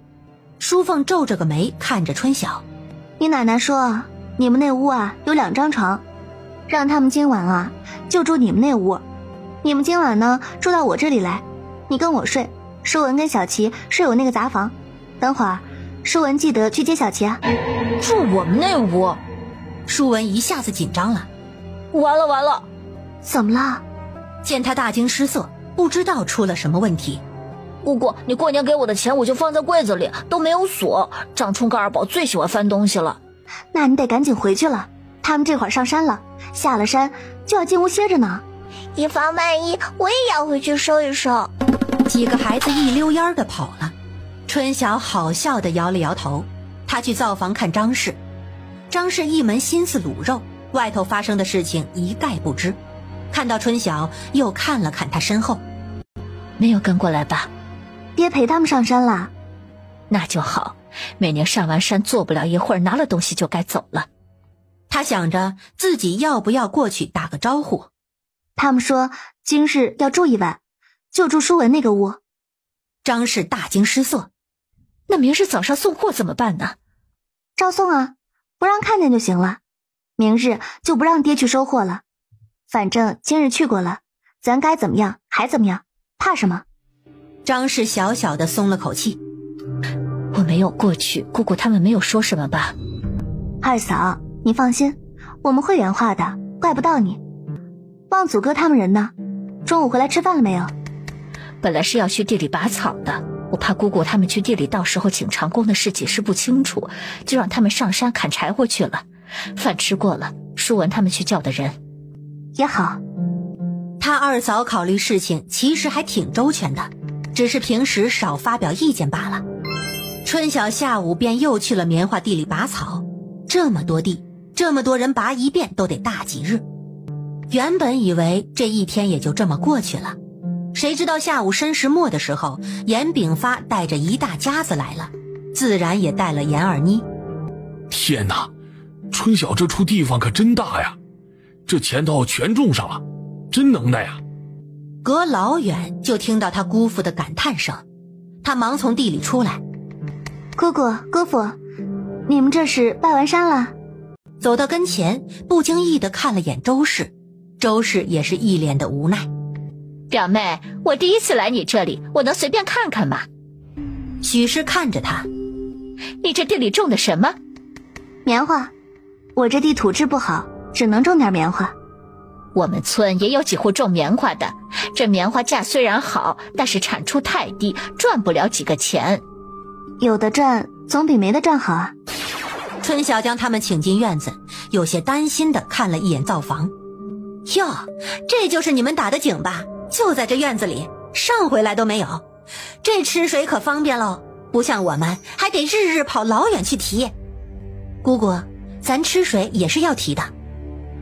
淑凤皱着个眉看着春晓，你奶奶说你们那屋啊有2张床，让他们今晚啊就住你们那屋，你们今晚呢住到我这里来，你跟我睡，舒文跟小琪睡我那个杂房，等会儿舒文记得去接小琪啊。住我们那屋？舒文一下子紧张了，完了！怎么了？见他大惊失色，不知道出了什么问题。姑姑，你过年给我的钱我就放在柜子里，都没有锁。张冲跟二宝最喜欢翻东西了。那你得赶紧回去了，他们这会儿上山了，下了山就要进屋歇着呢。以防万一，我也要回去收一收。几个孩子一溜烟的跑了。春晓好笑的摇了摇头，他去灶房看张氏。张氏一门心思卤肉，外头发生的事情一概不知。看到春晓，又看了看他身后，没有跟过来吧？爹陪他们上山了。那就好，美宁上完山坐不了一会儿，拿了东西就该走了。他想着自己要不要过去打个招呼。他们说今日要住一晚，就住舒文那个屋。张氏大惊失色，那明日早上送货怎么办呢？照送啊，不让看见就行了。明日就不让爹去收货了，反正今日去过了，咱该怎么样还怎么样，怕什么？张氏小小的松了口气。我没有过去，姑姑他们没有说什么吧？二嫂，你放心，我们会原话的，怪不到你。望祖哥他们人呢？中午回来吃饭了没有？本来是要去地里拔草的，我怕姑姑他们去地里到时候请长工的事解释不清楚，就让他们上山砍柴火去了。饭吃过了，舒文他们去叫的人。也好，他二嫂考虑事情其实还挺周全的，只是平时少发表意见罢了。春晓下午便又去了棉花地里拔草，这么多地，这么多人拔一遍都得大几日。原本以为这一天也就这么过去了，谁知道下午申时末的时候，严炳发带着一大家子来了，自然也带了严二妮。天哪，春晓这处地方可真大呀，这前头全种上了，真能耐啊。隔老远就听到他姑父的感叹声，他忙从地里出来。姑姑姑父，你们这是拜完山了？走到跟前，不经意地看了眼周氏，周氏也是一脸的无奈。表妹，我第一次来你这里，我能随便看看吗？许氏看着他，你这地里种的什么？棉花，我这地土质不好，只能种点棉花。我们村也有几户种棉花的，这棉花价虽然好，但是产出太低，赚不了几个钱。有的赚总比没的赚好啊。春晓将他们请进院子，有些担心地看了一眼灶房。哟，这就是你们打的井吧？就在这院子里，上回来都没有。这吃水可方便喽，不像我们还得日日跑老远去提。姑姑，咱吃水也是要提的。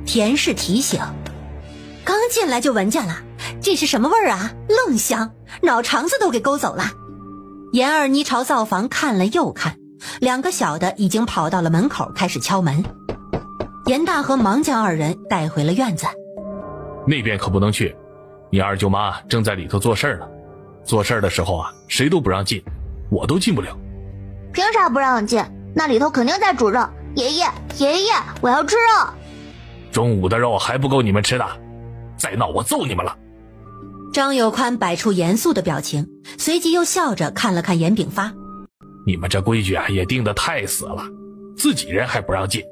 田氏提醒。刚进来就闻见了，这是什么味儿啊？愣香，脑肠子都给勾走了。严二妮朝灶房看了又看，两个小的已经跑到了门口开始敲门。严大和忙将二人带回了院子。那边可不能去，你二舅妈正在里头做事呢。做事的时候啊，谁都不让进，我都进不了。凭啥不让进？那里头肯定在煮肉。爷爷，我要吃肉。中午的肉还不够你们吃的，再闹我揍你们了。张有宽摆出严肃的表情，随即又笑着看了看严炳发。你们这规矩啊也定得太死了，自己人还不让进。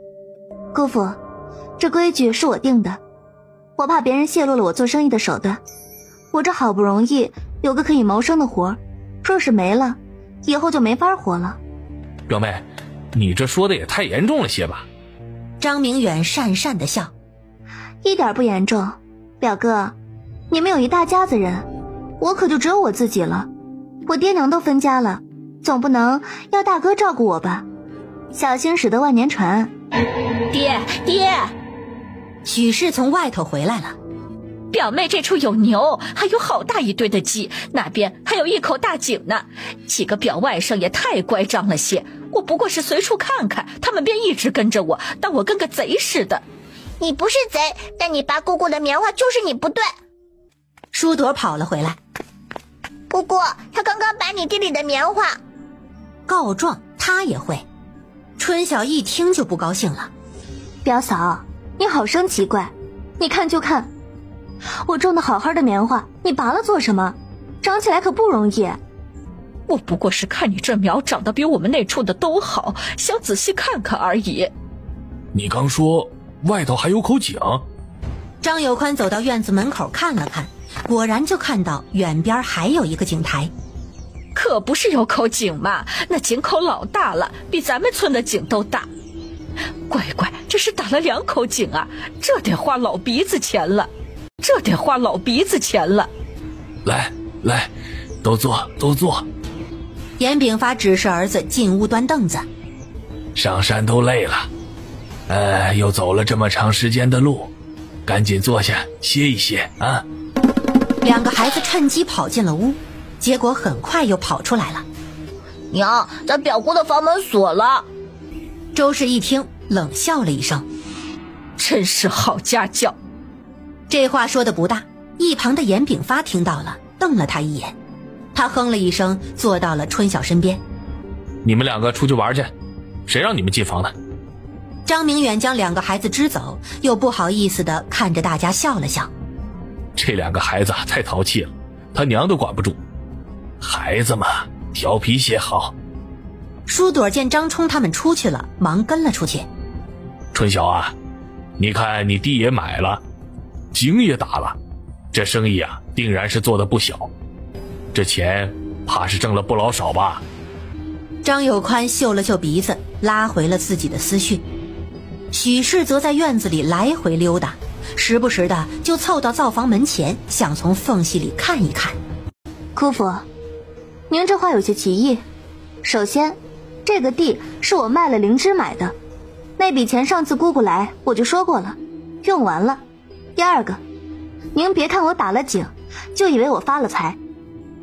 姑父，这规矩是我定的，我怕别人泄露了我做生意的手段。我这好不容易有个可以谋生的活，若是没了，以后就没法活了。表妹，你这说的也太严重了些吧？张明远讪讪地笑。一点不严重。表哥，你们有一大家子人，我可就只有我自己了。我爹娘都分家了，总不能要大哥照顾我吧？小心驶得万年船。爹，许氏从外头回来了。表妹这处有牛，还有好大一堆的鸡，那边还有一口大井呢。几个表外甥也太乖张了些，我不过是随处看看，他们便一直跟着我，当我跟个贼似的。你不是贼，但你拔姑姑的棉花就是你不对。舒朵跑了回来。姑姑，他刚刚拔你地里的棉花。告状他也会。春晓一听就不高兴了。表嫂，你好生奇怪，你看就看，我种的好好的棉花，你拔了做什么？长起来可不容易。我不过是看你这苗长得比我们那处的都好，想仔细看看而已。你刚说外头还有口井？张有宽走到院子门口看了看，果然就看到远边还有一个井台。可不是有口井嘛，那井口老大了，比咱们村的井都大。乖乖，这是打了2口井啊，这得花老鼻子钱了。来，都坐。严炳发指示儿子进屋端凳子。上山都累了，又走了这么长时间的路，赶紧坐下歇一歇啊。2个孩子趁机跑进了屋，结果很快又跑出来了。娘，咱表姑的房门锁了。周氏一听冷笑了一声，真是好家教。这话说的不大，一旁的严炳发听到了，瞪了他一眼。他哼了一声，坐到了春晓身边。你们2个出去玩去，谁让你们进房的？张明远将2个孩子支走，又不好意思地看着大家笑了笑。这2个孩子太淘气了，他娘都管不住。孩子嘛，调皮些好。舒朵见张冲他们出去了，忙跟了出去。春晓啊，你看你地也买了，井也打了，这生意啊定然是做得不小，这钱怕是挣了不老少吧？张有宽嗅了嗅鼻子，拉回了自己的思绪。许氏则在院子里来回溜达，时不时的就凑到灶房门前，想从缝隙里看一看。姑父，您这话有些歧义。首先，这个地是我卖了灵芝买的，那笔钱上次姑姑来我就说过了，用完了。第二个，您别看我打了井，就以为我发了财。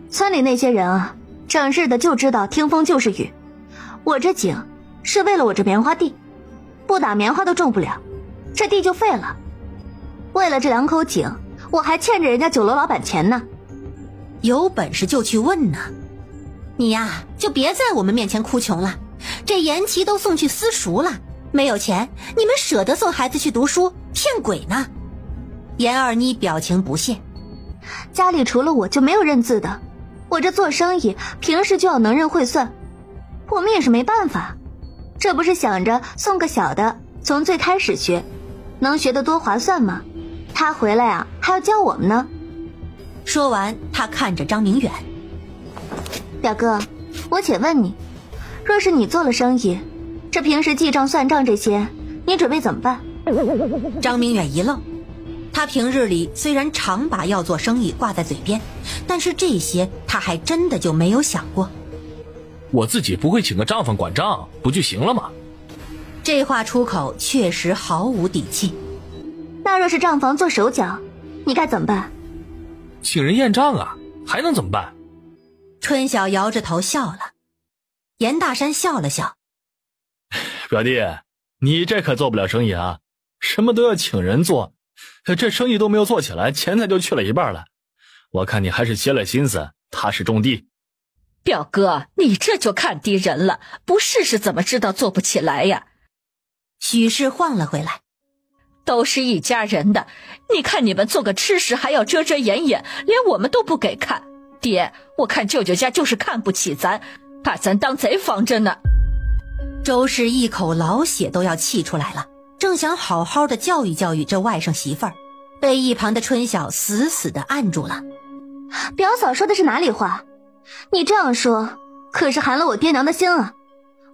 村里那些人啊，整日的就知道听风就是雨。我这井是为了我这棉花地，不打棉花都种不了，这地就废了。为了这2口井，我还欠着人家酒楼老板钱呢。有本事就去问呢。你呀，就别在我们面前哭穷了。这延期都送去私塾了，没有钱，你们舍得送孩子去读书，骗鬼呢。严二妮表情不屑。家里除了我就没有认字的，我这做生意平时就要能认会算，我们也是没办法。这不是想着送个小的从最开始学，能学得多划算吗？他回来啊还要教我们呢。说完他看着张明远。表哥，我且问你，若是你做了生意，这平时记账算账这些你准备怎么办？张明远一愣，他平日里虽然常把要做生意挂在嘴边，但是这些他还真的就没有想过。我自己不会请个账房管账不就行了吗？这话出口确实毫无底气。那若是账房做手脚，你该怎么办？请人验账啊，还能怎么办？春晓摇着头笑了。严大山笑了笑，表弟，你这可做不了生意啊，什么都要请人做，这生意都没有做起来，钱财就去了一半了。我看你还是歇了心思，踏实种地。表哥，你这就看低人了，不试试怎么知道做不起来呀？许氏晃了回来，都是一家人的，你看你们做个吃食还要遮遮掩掩，连我们都不给看。爹，我看舅舅家就是看不起咱，把咱当贼防着呢。周氏一口老血都要气出来了，正想好好的教育教育这外甥媳妇儿，被一旁的春晓死死的按住了。表嫂说的是哪里话？你这样说可是寒了我爹娘的心啊！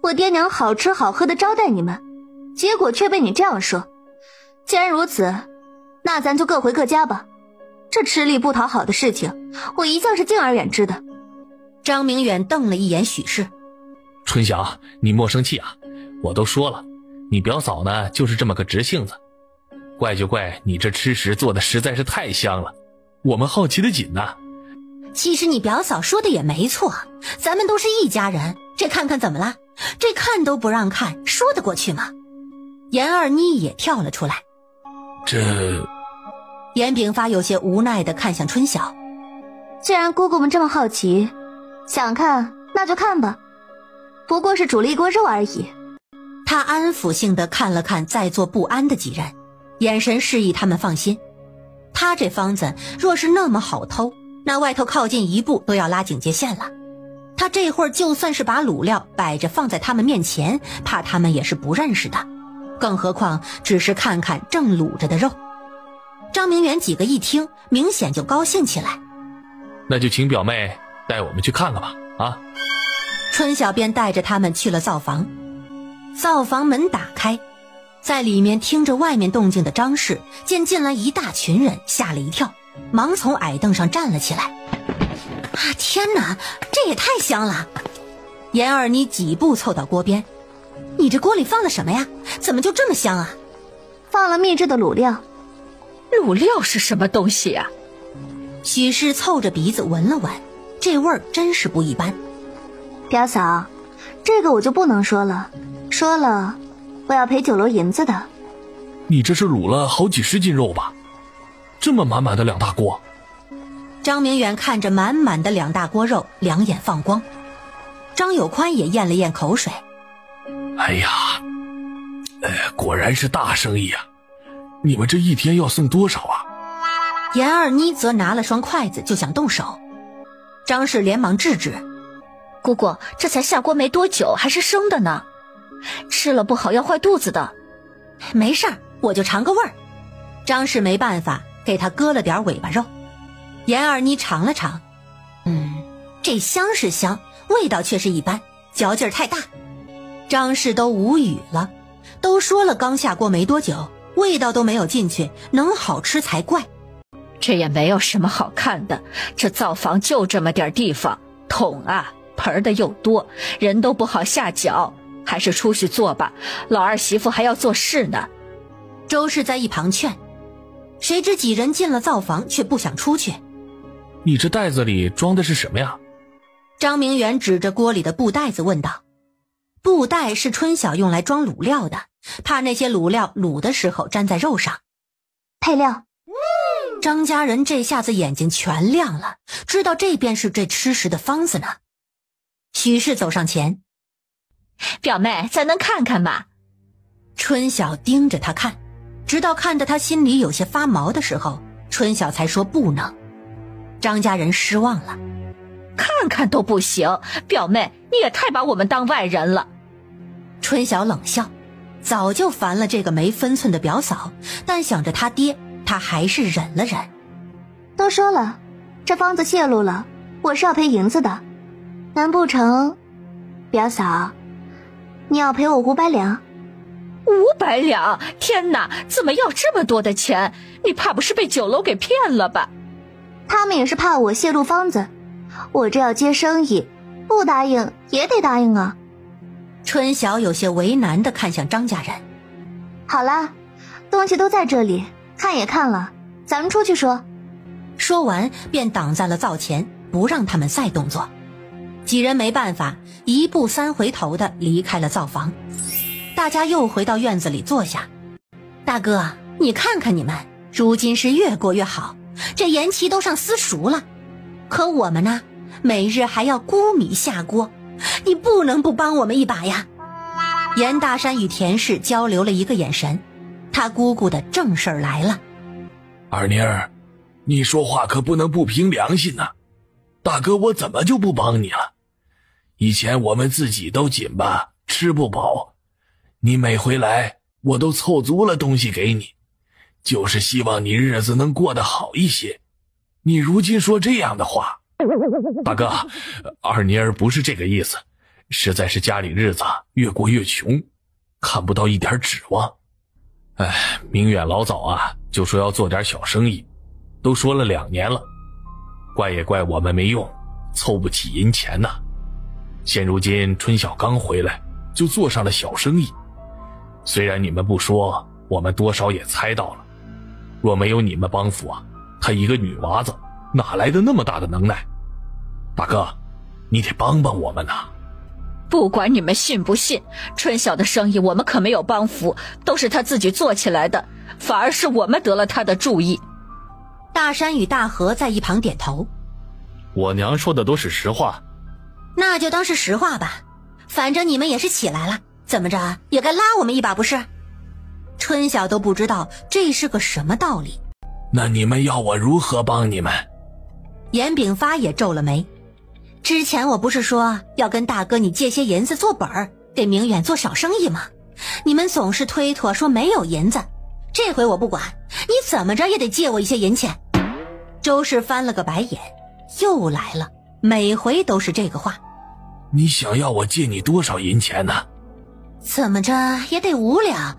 我爹娘好吃好喝的招待你们，结果却被你这样说。既然如此，那咱就各回各家吧。这吃力不讨好的事情，我一向是敬而远之的。张明远瞪了一眼许氏。春晓，你莫生气啊，我都说了，你表嫂呢就是这么个直性子。怪就怪你这吃食做的实在是太香了，我们好奇的紧呐。其实你表嫂说的也没错，咱们都是一家人，这看看怎么了？这看都不让看，说得过去吗？严二妮也跳了出来。这……严炳发有些无奈地看向春晓。既然姑姑们这么好奇，想看那就看吧，不过是煮了一锅肉而已。他安抚性地看了看在座不安的几人，眼神示意他们放心。他这方子若是那么好偷，那外头靠近一步都要拉警戒线了。他这会儿就算是把卤料摆着放在他们面前，怕他们也是不认识的，更何况只是看看正卤着的肉。张明远几个一听，明显就高兴起来。那就请表妹带我们去看看吧，啊！春晓便带着他们去了灶房。灶房门打开，在里面听着外面动静的张氏见进来一大群人，吓了一跳，忙从矮凳上站了起来。啊，天哪，这也太香了！严二妮几步凑到锅边，你这锅里放了什么呀？怎么就这么香啊？放了秘制的卤料。卤料是什么东西啊？许氏凑着鼻子闻了闻，这味儿真是不一般。表嫂，这个我就不能说了，说了我要赔酒楼银子的。你这是卤了好几十斤肉吧？这么满满的2大锅。张明远看着满满的2大锅肉，两眼放光。张有宽也咽了咽口水。哎呀，果然是大生意啊！你们这一天要送多少啊？严二妮则拿了双筷子就想动手，张氏连忙制止。姑姑，这才下锅没多久，还是生的呢，吃了不好要坏肚子的。没事儿，我就尝个味儿。张氏没办法，给他割了点尾巴肉。严二妮尝了尝，这香是香，味道却是一般，嚼劲儿太大。张氏都无语了，都说了刚下锅没多久，味道都没有进去，能好吃才怪。这也没有什么好看的，这灶房就这么点地方，桶啊盆的又多，人都不好下脚，还是出去做吧，老二媳妇还要做事呢。周氏在一旁劝，谁知几人进了灶房却不想出去。你这袋子里装的是什么呀？张明远指着锅里的布袋子问道。布袋是春晓用来装卤料的，怕那些卤料卤的时候粘在肉上。配料。张家人这下子眼睛全亮了，知道这便是这吃食的方子呢。许氏走上前，表妹，咱能看看吗？春晓盯着他看，直到看得他心里有些发毛的时候，春晓才说不能。张家人失望了，看看都不行，表妹你也太把我们当外人了。春晓冷笑，早就烦了这个没分寸的表嫂，但想着他爹，他还是忍了忍。都说了，这方子泄露了，我是要赔银子的，难不成表嫂你要赔我500两？500两？天哪，怎么要这么多的钱？你怕不是被酒楼给骗了吧？他们也是怕我泄露方子，我这要接生意，不答应也得答应啊。春晓有些为难地看向张家人。好啦，东西都在这里，看也看了，咱们出去说。说完便挡在了灶前，不让他们再动作。几人没办法，1步3回头地离开了灶房。大家又回到院子里坐下。大哥，你看看你们，如今是越过越好，这盐旗都上私塾了，可我们呢，每日还要沽米下锅，你不能不帮我们一把呀。严大山与田氏交流了一个眼神，他姑姑的正事儿来了。二妮儿，你说话可不能不凭良心呐。大哥我怎么就不帮你了？以前我们自己都紧巴，吃不饱，你每回来我都凑足了东西给你，就是希望你日子能过得好一些。你如今说这样的话。大哥，二妮儿不是这个意思，实在是家里日子越过越穷，看不到一点指望。明远老早啊就说要做点小生意，都说了2年了，怪也怪我们没用，凑不起银钱呐。现如今春晓刚回来，就做上了小生意。虽然你们不说，我们多少也猜到了。若没有你们帮扶啊，她一个女娃子哪来的那么大的能耐？大哥，你得帮帮我们呐！不管你们信不信，春晓的生意我们可没有帮扶，都是他自己做起来的，反而是我们得了他的注意。大山与大河在一旁点头。我娘说的都是实话。那就当是实话吧，反正你们也是起来了，怎么着也该拉我们一把不是？春晓都不知道这是个什么道理。那你们要我如何帮你们？严炳发也皱了眉。之前我不是说要跟大哥你借些银子做本儿，给明远做小生意吗？你们总是推脱说没有银子，这回我不管，你怎么着也得借我一些银钱。周氏翻了个白眼，又来了，每回都是这个话。你想要我借你多少银钱呢？怎么着也得5两。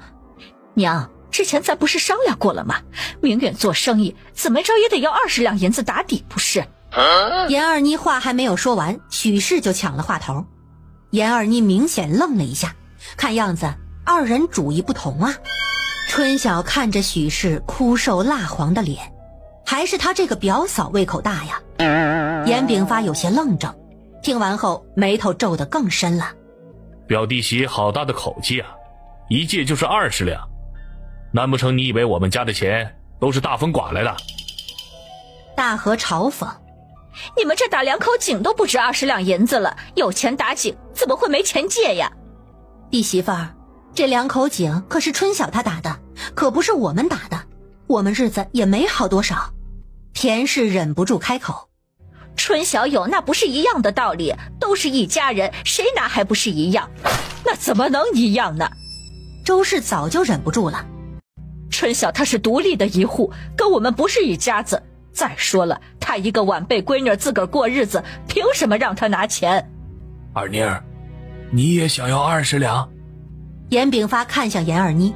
娘，之前咱不是商量过了吗？明远做生意怎么着也得要20两银子打底不是？严二妮话还没有说完，许氏就抢了话头。严二妮明显愣了一下，看样子二人主意不同啊。春晓看着许氏枯瘦蜡黄的脸，还是他这个表嫂胃口大呀。严炳发有些愣怔，听完后眉头皱得更深了。表弟媳好大的口气啊，一借就是20两，难不成你以为我们家的钱都是大风刮来的？大河嘲讽，你们这打2口井都不止20两银子了，有钱打井怎么会没钱借呀？弟媳妇儿，这2口井可是春晓他打的，可不是我们打的，我们日子也没好多少。田氏忍不住开口，春晓有那不是一样的道理，都是一家人，谁拿还不是一样？那怎么能一样呢？周氏早就忍不住了，春晓他是独立的一户，跟我们不是一家子。再说了，他一个晚辈闺女自个儿过日子，凭什么让他拿钱？二妮儿，你也想要20两？严炳发看向严二妮，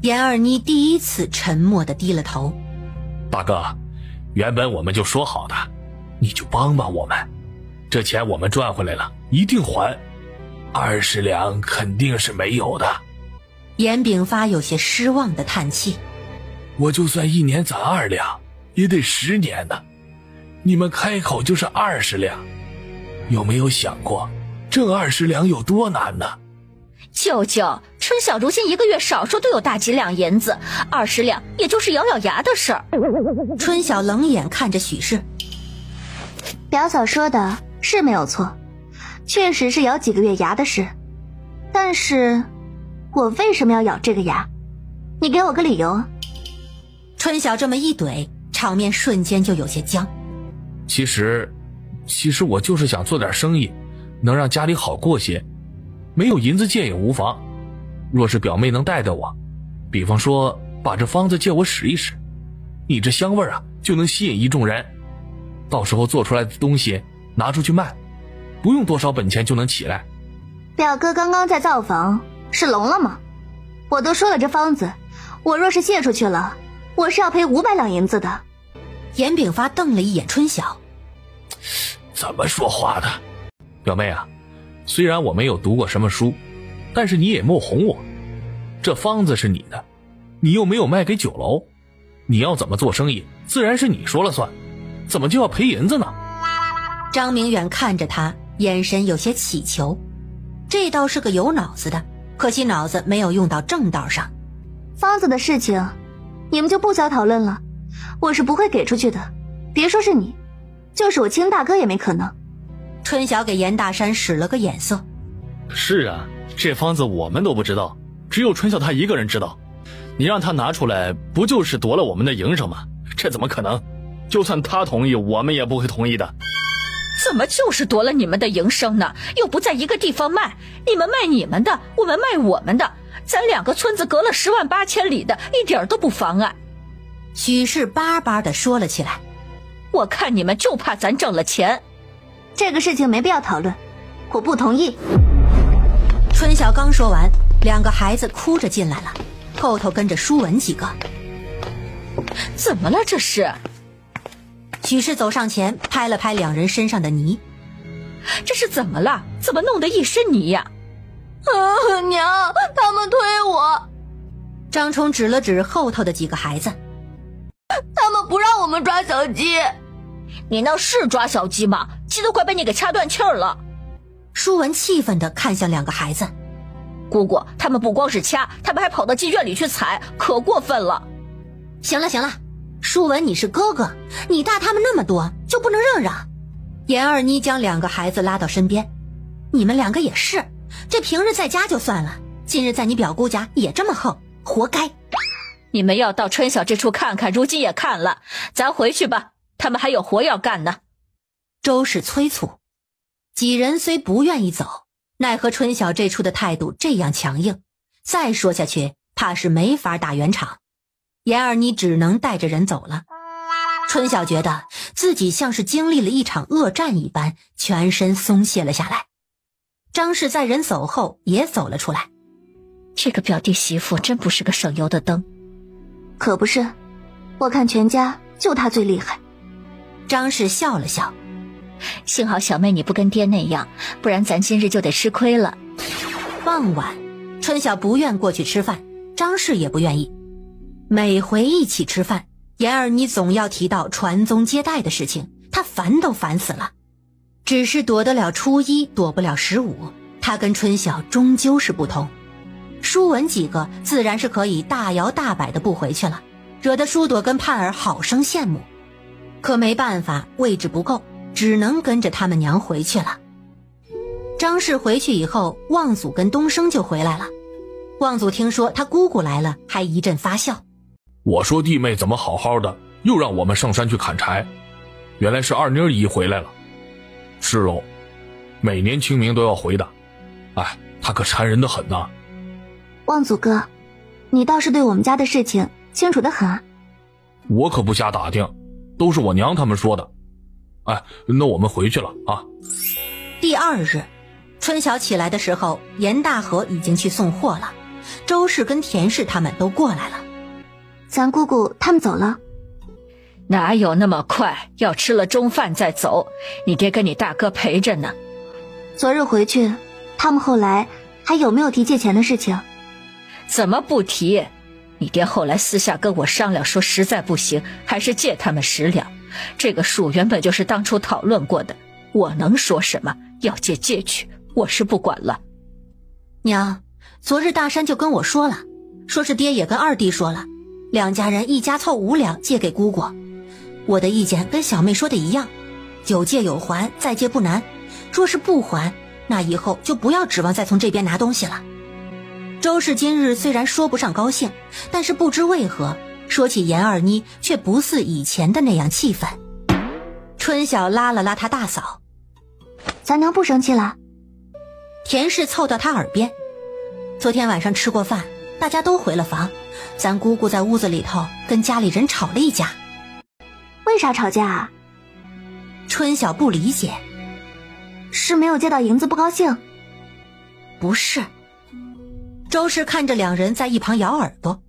严二妮第一次沉默地低了头。大哥，原本我们就说好的，你就帮帮我们，这钱我们赚回来了一定还，20两肯定是没有的。严炳发有些失望地叹气，我就算1年攒2两也得10年呢，你们开口就是20两，有没有想过挣20两有多难呢？舅舅，春晓如今1个月少说都有大几两银子，20两也就是咬咬牙的事儿。春晓冷眼看着许氏，表嫂说的是没有错，确实是咬几个月牙的事，但是我为什么要咬这个牙？你给我个理由。春晓这么一怼，场面瞬间就有些僵。其实我就是想做点生意，能让家里好过些，没有银子借也无妨。若是表妹能带着我，比方说把这方子借我使一使，你这香味啊就能吸引一众人，到时候做出来的东西拿出去卖，不用多少本钱就能起来。表哥刚刚在造访，是聋了吗？我都说了这方子，我若是借出去了，我是要赔500两银子的。严炳发瞪了一眼春晓，怎么说话的？表妹啊，虽然我没有读过什么书，但是你也莫哄我，这方子是你的，你又没有卖给酒楼，你要怎么做生意自然是你说了算，怎么就要赔银子呢？张明远看着他，眼神有些乞求，这倒是个有脑子的，可惜脑子没有用到正道上。方子的事情你们就不需要讨论了，我是不会给出去的，别说是你，就是我亲大哥也没可能。春晓给严大山使了个眼色。是啊，这方子我们都不知道，只有春晓他一个人知道，你让他拿出来不就是夺了我们的营生吗？这怎么可能？就算他同意，我们也不会同意的。怎么就是夺了你们的营生呢？又不在一个地方卖，你们卖你们的，我们卖我们的，咱2个村子隔了10万8千里的，一点都不妨碍。许氏巴巴地说了起来，我看你们就怕咱挣了钱。这个事情没必要讨论，我不同意。春晓刚说完，2个孩子哭着进来了，后头跟着舒文几个。怎么了这是？许氏走上前拍了拍两人身上的泥。这是怎么了？怎么弄得一身泥呀？娘，他们推我。张冲指了指后头的几个孩子，他们不让我们抓小鸡。你那是抓小鸡吗？鸡都快被你给掐断气儿了。舒文气愤地看向两个孩子。姑姑，他们不光是掐，他们还跑到鸡圈里去踩，可过分了。行了行了，舒文你是哥哥，你大他们那么多，就不能让让？严二妮将两个孩子拉到身边，你们两个也是，这平日在家就算了，今日在你表姑家也这么横，活该。你们要到春晓这处看看，如今也看了，咱回去吧，他们还有活要干呢。周氏催促，几人虽不愿意走，奈何春晓这处的态度这样强硬，再说下去怕是没法打圆场。严二妮只能带着人走了。春晓觉得自己像是经历了一场恶战一般，全身松懈了下来。张氏在人走后也走了出来。这个表弟媳妇真不是个省油的灯。可不是，我看全家就他最厉害。张氏笑了笑，幸好小妹你不跟爹那样，不然咱今日就得吃亏了。傍晚，春晓不愿过去吃饭，张氏也不愿意。每回一起吃饭，严二妮总要提到传宗接代的事情，她烦都烦死了。只是躲得了初一，躲不了15，她跟春晓终究是不同。舒文几个自然是可以大摇大摆的不回去了，惹得舒朵跟盼儿好生羡慕。可没办法，位置不够，只能跟着他们娘回去了。张氏回去以后，望祖跟东升就回来了。望祖听说他姑姑来了，还一阵发笑。我说弟妹怎么好好的，又让我们上山去砍柴，原来是二妮姨回来了。是哦，每年清明都要回的，哎，她可缠人的很呐。望祖哥，你倒是对我们家的事情清楚得很啊。我可不瞎打听，都是我娘他们说的。哎，那我们回去了啊。第二日，春晓起来的时候，严大河已经去送货了，周氏跟田氏他们都过来了。咱姑姑他们走了？哪有那么快，要吃了中饭再走，你爹跟你大哥陪着呢。昨日回去，他们后来还有没有提借钱的事情？怎么不提？你爹后来私下跟我商量说，实在不行还是借他们10两，这个数原本就是当初讨论过的，我能说什么？要借借去，我是不管了。娘，昨日大山就跟我说了，说是爹也跟二弟说了，两家人一家凑5两借给姑姑。我的意见跟小妹说的一样，有借有还，再借不难，若是不还，那以后就不要指望再从这边拿东西了。周氏今日虽然说不上高兴，但是不知为何说起严二妮却不似以前的那样气愤。春晓拉了拉她大嫂，咱娘不生气了。田氏凑到她耳边，昨天晚上吃过饭，大家都回了房，咱姑姑在屋子里头跟家里人吵了一架。为啥吵架啊？春晓不理解。是没有借到银子不高兴？不是。周氏看着两人在一旁摇耳朵。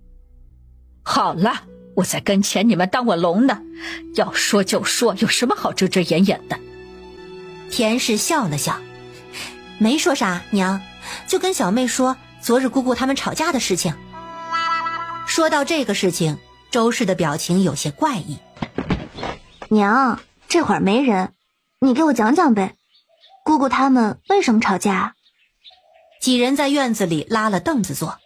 好了，我在跟前，你们当我聋呢？要说就说，有什么好遮遮掩掩的？田氏笑了笑，没说啥，娘，就跟小妹说昨日姑姑他们吵架的事情。说到这个事情，周氏的表情有些怪异。娘，这会儿没人，你给我讲讲呗，姑姑他们为什么吵架？几人在院子里拉了凳子坐。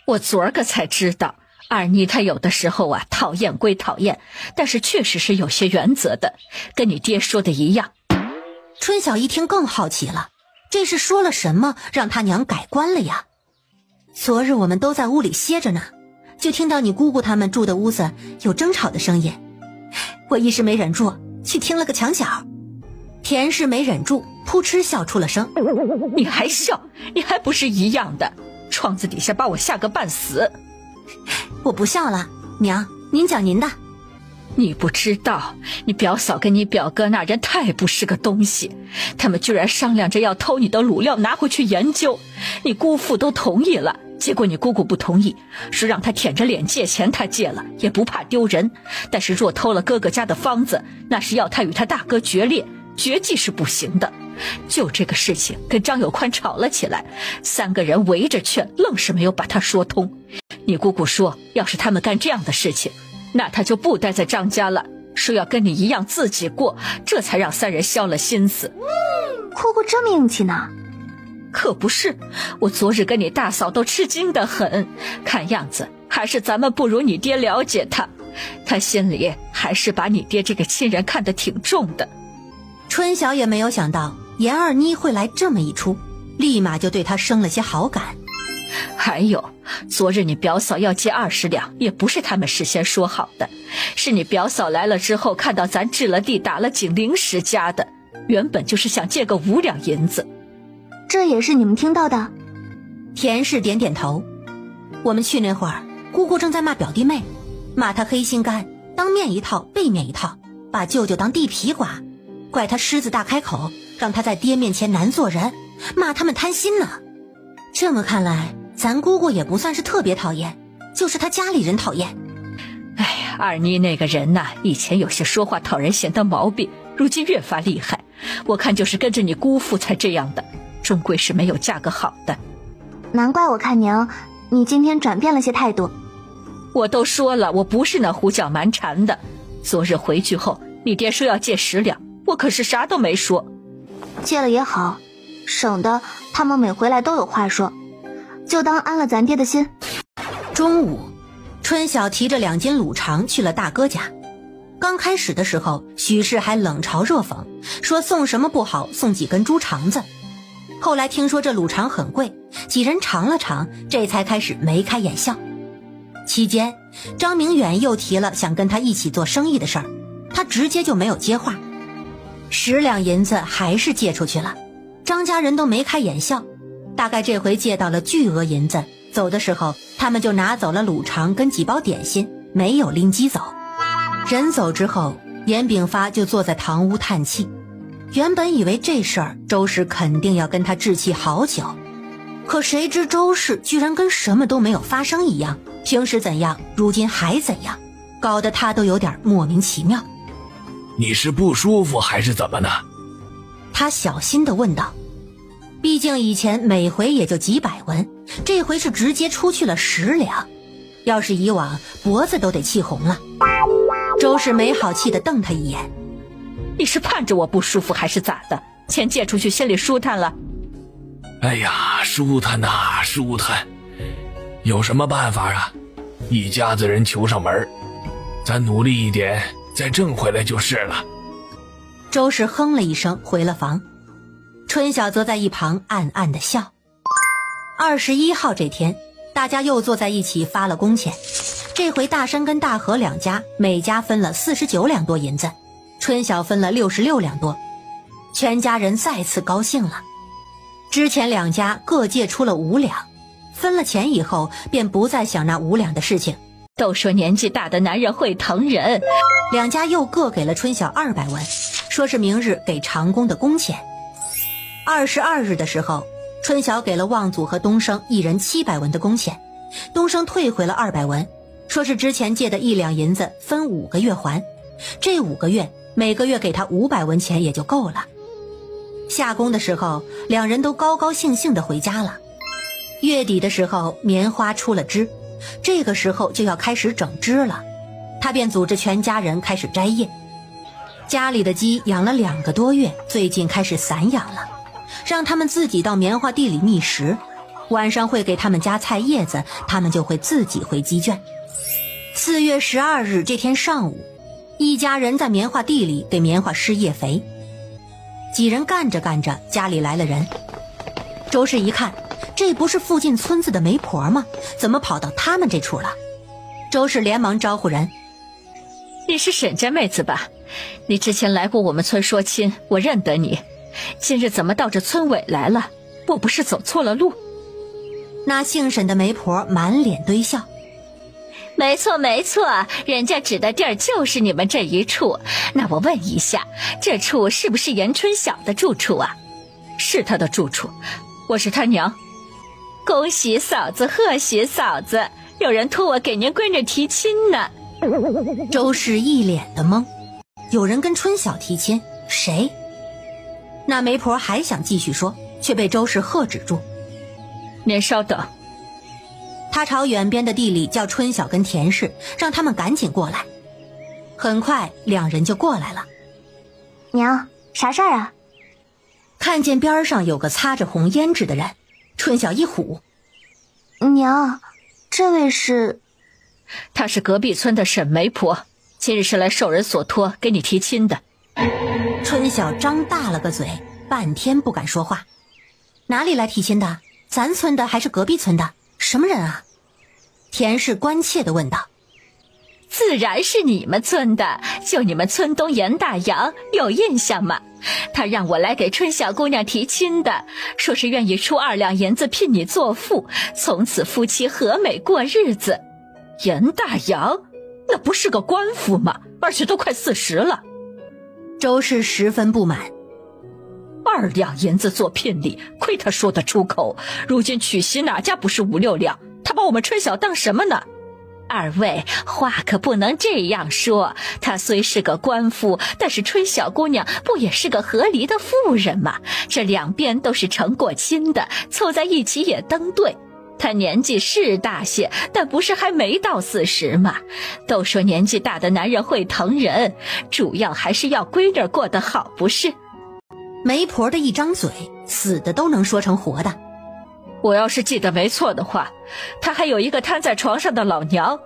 我昨儿个才知道，二妮她有的时候啊，讨厌归讨厌，但是确实是有些原则的，跟你爹说的一样。春晓一听更好奇了，这是说了什么让他娘改观了呀？昨日我们都在屋里歇着呢，就听到你姑姑他们住的屋子有争吵的声音，我一时没忍住去听了个墙角。田氏没忍住扑哧笑出了声。你还笑？你还不是一样的，窗子底下把我吓个半死。我不笑了，娘，您讲您的。你不知道，你表嫂跟你表哥那人太不是个东西，他们居然商量着要偷你的卤料拿回去研究，你姑父都同意了，结果你姑姑不同意，说让他舔着脸借钱，他借了也不怕丢人，但是若偷了哥哥家的方子，那是要他与他大哥决裂，绝技是不行的。就这个事情跟张有宽吵了起来，3个人围着劝，愣是没有把他说通。你姑姑说要是他们干这样的事情，那他就不待在张家了，说要跟你一样自己过，这才让3人消了心思。姑姑这么硬气呢？可不是，我昨日跟你大嫂都吃惊得很，看样子还是咱们不如你爹了解他，他心里还是把你爹这个亲人看得挺重的。春晓也没有想到严二妮会来这么一出，立马就对他生了些好感。还有，昨日你表嫂要借20两，也不是他们事先说好的，是你表嫂来了之后看到咱置了地打了井临时加的，原本就是想借个5两银子。这也是你们听到的？田氏点点头。我们去那会儿，姑姑正在骂表弟妹，骂她黑心肝，当面一套背面一套，把舅舅当地皮瓜，怪他狮子大开口，让他在爹面前难做人，骂他们贪心呢。这么看来，咱姑姑也不算是特别讨厌，就是她家里人讨厌。哎呀，二妮那个人呐，以前有些说话讨人嫌的毛病，如今越发厉害，我看就是跟着你姑父才这样的，终归是没有嫁个好的。难怪我看娘，你今天转变了些态度。我都说了，我不是那胡搅蛮缠的。昨日回去后，你爹说要借10两，我可是啥都没说。借了也好，省得他们每回来都有话说，就当安了咱爹的心。中午，春晓提着2斤卤肠去了大哥家。刚开始的时候，许氏还冷嘲热讽，说送什么不好，送几根猪肠子。后来听说这卤肠很贵，几人尝了尝，这才开始眉开眼笑。期间，张明远又提了想跟他一起做生意的事儿，他直接就没有接话。10两银子还是借出去了，张家人都眉开眼笑，大概这回借到了巨额银子，走的时候他们就拿走了卤肠跟几包点心，没有拎鸡走。人走之后，严炳发就坐在堂屋叹气。原本以为这事儿周氏肯定要跟他置气好久，可谁知周氏居然跟什么都没有发生一样，平时怎样如今还怎样，搞得他都有点莫名其妙。你是不舒服还是怎么呢？他小心地问道。毕竟以前每回也就几百文，这回是直接出去了10两，要是以往脖子都得气红了。周氏没好气地瞪他一眼。你是盼着我不舒服还是咋的？钱借出去心里舒坦了？哎呀，舒坦呐，舒坦，有什么办法啊？一家子人求上门，咱努力一点再挣回来就是了。周氏哼了一声回了房，春晓则在一旁暗暗地笑。21号这天，大家又坐在一起发了工钱，这回大山跟大河2家每家分了49两多银子，春晓分了66两多，全家人再次高兴了。之前2家各借出了5两，分了钱以后便不再想那5两的事情。都说年纪大的男人会疼人，2家又各给了春晓200文，说是明日给长工的工钱。22日的时候，春晓给了望祖和东升一人700文的工钱，东升退回了200文，说是之前借的1两银子分5个月还，这5个月每个月给他500文钱也就够了。下工的时候，2人都高高兴兴地回家了。月底的时候，棉花出了枝，这个时候就要开始整枝了，他便组织全家人开始摘叶。家里的鸡养了2个多月，最近开始散养了，让他们自己到棉花地里觅食，晚上会给他们夹菜叶子，他们就会自己回鸡圈。4月12日这天上午，一家人在棉花地里给棉花施叶肥。几人干着干着，家里来了人。周氏一看，这不是附近村子的媒婆吗？怎么跑到他们这处了？周氏连忙招呼人：你是沈家妹子吧？你之前来过我们村说亲，我认得你，今日怎么到这村尾来了？我不是走错了路？那姓沈的媒婆满脸堆笑：没错没错，人家指的地儿就是你们这一处。那我问一下，这处是不是严春晓的住处啊？是他的住处，我是他娘。恭喜嫂子，贺喜嫂子，有人托我给您闺女提亲呢。周氏一脸的懵，有人跟春晓提亲？谁？那媒婆还想继续说，却被周氏喝止住。您稍等。他朝远边的地里叫春晓跟田氏，让他们赶紧过来。很快两人就过来了。娘，啥事儿啊？看见边上有个擦着红胭脂的人，春晓一唬：娘，这位是？她是隔壁村的沈媒婆，今日是来受人所托给你提亲的。春晓张大了个嘴，半天不敢说话。哪里来提亲的？咱村的还是隔壁村的？什么人啊？田氏关切地问道。自然是你们村的，就你们村东严大洋，有印象吗？他让我来给春晓姑娘提亲的，说是愿意出2两银子聘你做妇，从此夫妻和美过日子。严大洋那不是个官夫吗？而且都快40了。周氏十分不满。2两银子做聘礼，亏他说得出口。如今娶媳哪家不是5、6两？他把我们春晓当什么呢？二位话可不能这样说，她虽是个官夫，但是春晓姑娘不也是个合离的妇人吗？这两边都是成过亲的，凑在一起也登对。她年纪是大些，但不是还没到40吗？都说年纪大的男人会疼人，主要还是要闺女过得好，不是？媒婆的一张嘴，死的都能说成活的。我要是记得没错的话，她还有一个瘫在床上的老娘，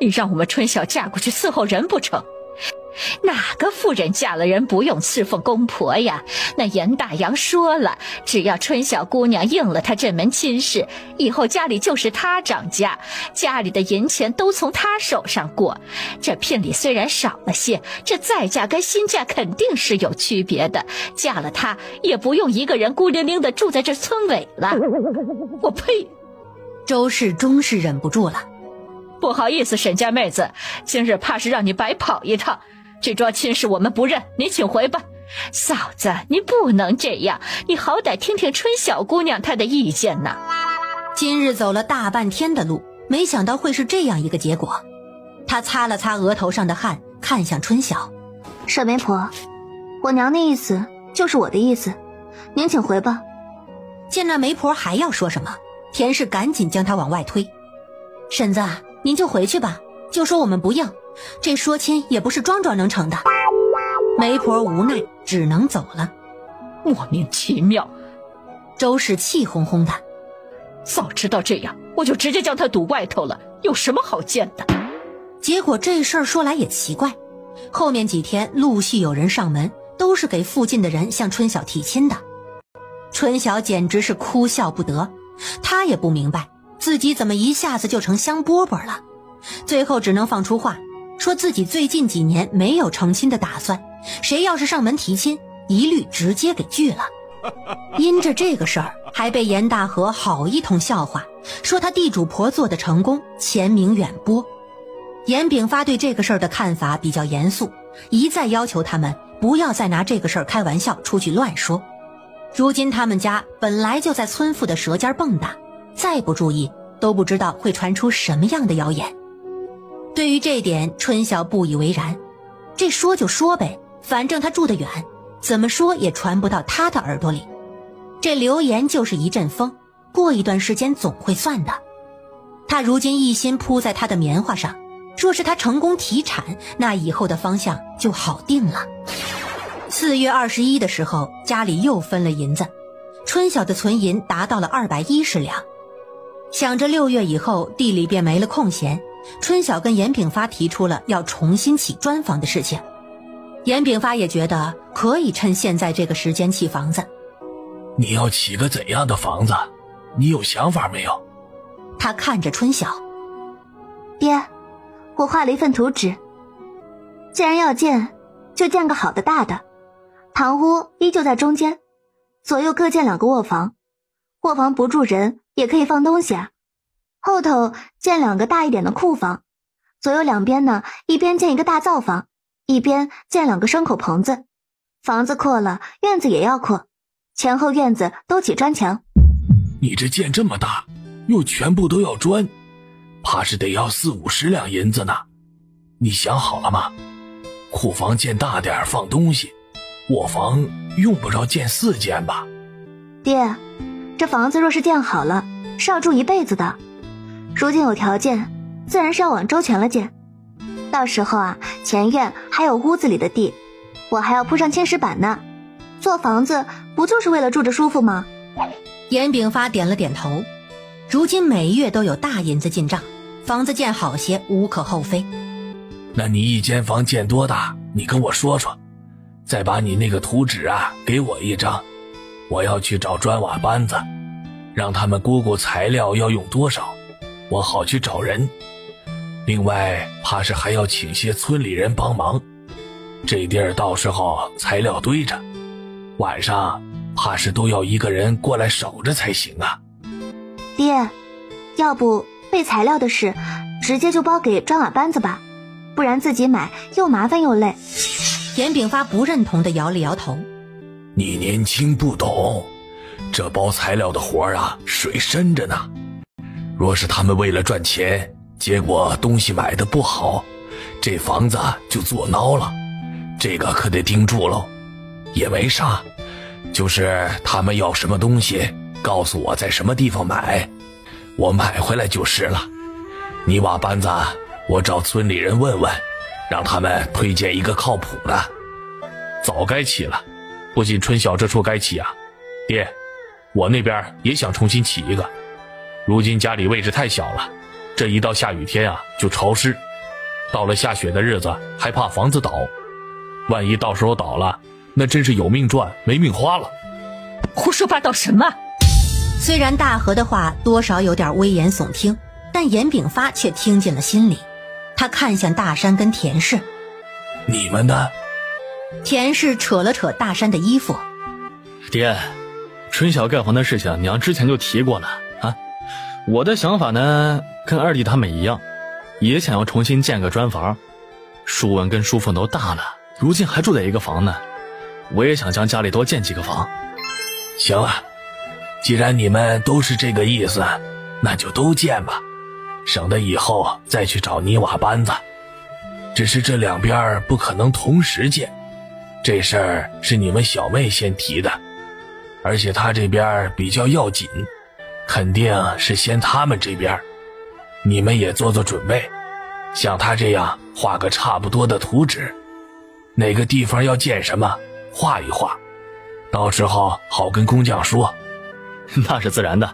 你让我们春晓嫁过去伺候人不成？哪个妇人嫁了人不用侍奉公婆呀？那严大洋说了，只要春晓姑娘应了他这门亲事，以后家里就是他掌家，家里的银钱都从他手上过。这聘礼虽然少了些，这再嫁跟新嫁肯定是有区别的，嫁了他也不用一个人孤零零的住在这村尾了。我呸！周氏终是忍不住了。不好意思，沈家妹子，今日怕是让你白跑一趟。这桩亲事我们不认，你请回吧。嫂子，你不能这样，你好歹听听春晓姑娘她的意见呢。今日走了大半天的路，没想到会是这样一个结果。他擦了擦额头上的汗，看向春晓。沈媒婆，我娘的意思就是我的意思，您请回吧。见那媒婆还要说什么，田氏赶紧将她往外推。婶子，您就回去吧，就说我们不应，这说亲也不是装装能成的。媒婆无奈只能走了。莫名其妙。周氏气哄哄的，早知道这样，我就直接将他堵外头了，有什么好见的？结果这事儿说来也奇怪，后面几天陆续有人上门，都是给附近的人向春晓提亲的。春晓简直是哭笑不得，他也不明白自己怎么一下子就成香饽饽了，最后只能放出话，说自己最近几年没有成亲的打算，谁要是上门提亲，一律直接给拒了。因着这个事儿，还被严大河好一通笑话，说他地主婆做的成功，前名远播。严炳发对这个事儿的看法比较严肃，一再要求他们不要再拿这个事儿开玩笑，出去乱说。如今他们家本来就在村妇的舌尖蹦跶，再不注意都不知道会传出什么样的谣言。对于这点，春晓不以为然，这说就说呗，反正他住得远，怎么说也传不到他的耳朵里。这流言就是一阵风，过一段时间总会散的。他如今一心扑在他的棉花上，若是他成功提产，那以后的方向就好定了。4月21的时候，家里又分了银子，春晓的存银达到了210两。想着6月以后地里便没了空闲，春晓跟严炳发提出了要重新起砖房的事情。严炳发也觉得可以趁现在这个时间起房子。你要起个怎样的房子？你有想法没有？他看着春晓。爹，我画了一份图纸，既然要建，就建个好的大的。堂屋依旧在中间，左右各建2个卧房，卧房不住人也可以放东西啊。后头建2个大一点的库房，左右两边呢，一边建一个大灶房，一边建2个牲口棚子。房子扩了，院子也要扩，前后院子都起砖墙。你这建这么大，又全部都要砖，怕是得要40-50两银子呢。你想好了吗？库房建大点放东西，卧房用不着建4间吧？爹，这房子若是建好了，是要住一辈子的。如今有条件，自然是要往周全了建。到时候啊，前院还有屋子里的地，我还要铺上青石板呢。做房子不就是为了住着舒服吗？严炳发点了点头。如今每月都有大银子进账，房子建好些无可厚非。那你一间房建多大？你跟我说说，再把你那个图纸啊给我一张，我要去找砖瓦班子，让他们估估材料要用多少，我好去找人。另外怕是还要请些村里人帮忙，这地儿到时候材料堆着，晚上怕是都要一个人过来守着才行啊。爹，要不备材料的事直接就包给砖瓦班子吧，不然自己买又麻烦又累。严炳发不认同地摇了摇头。你年轻不懂，这包材料的活啊水深着呢。若是他们为了赚钱，结果东西买的不好，这房子就做孬了，这个可得盯住喽。也没啥，就是他们要什么东西，告诉我在什么地方买，我买回来就是了。泥瓦班子我找村里人问问，让他们推荐一个靠谱的。早该起了，不仅春晓这处该起啊，爹，我那边也想重新起一个。如今家里位置太小了，这一到下雨天啊就潮湿，到了下雪的日子还怕房子倒，万一到时候倒了，那真是有命赚没命花了。胡说八道什么？虽然大河的话多少有点危言耸听，但严炳发却听进了心里。他看向大山跟田氏。你们呢？田氏扯了扯大山的衣服。爹，春晓盖房的事情娘之前就提过了啊。我的想法呢跟二弟他们一样，也想要重新建个砖房。舒文跟舒凤都大了，如今还住在一个房呢，我也想将家里多建几个房。行啊，既然你们都是这个意思，那就都建吧，省得以后再去找泥瓦班子。只是这两边不可能同时建，这事儿是你们小妹先提的，而且她这边比较要紧，肯定是先他们这边。你们也做做准备，像她这样画个差不多的图纸，哪个地方要建什么画一画，到时候好跟工匠说。那是自然的，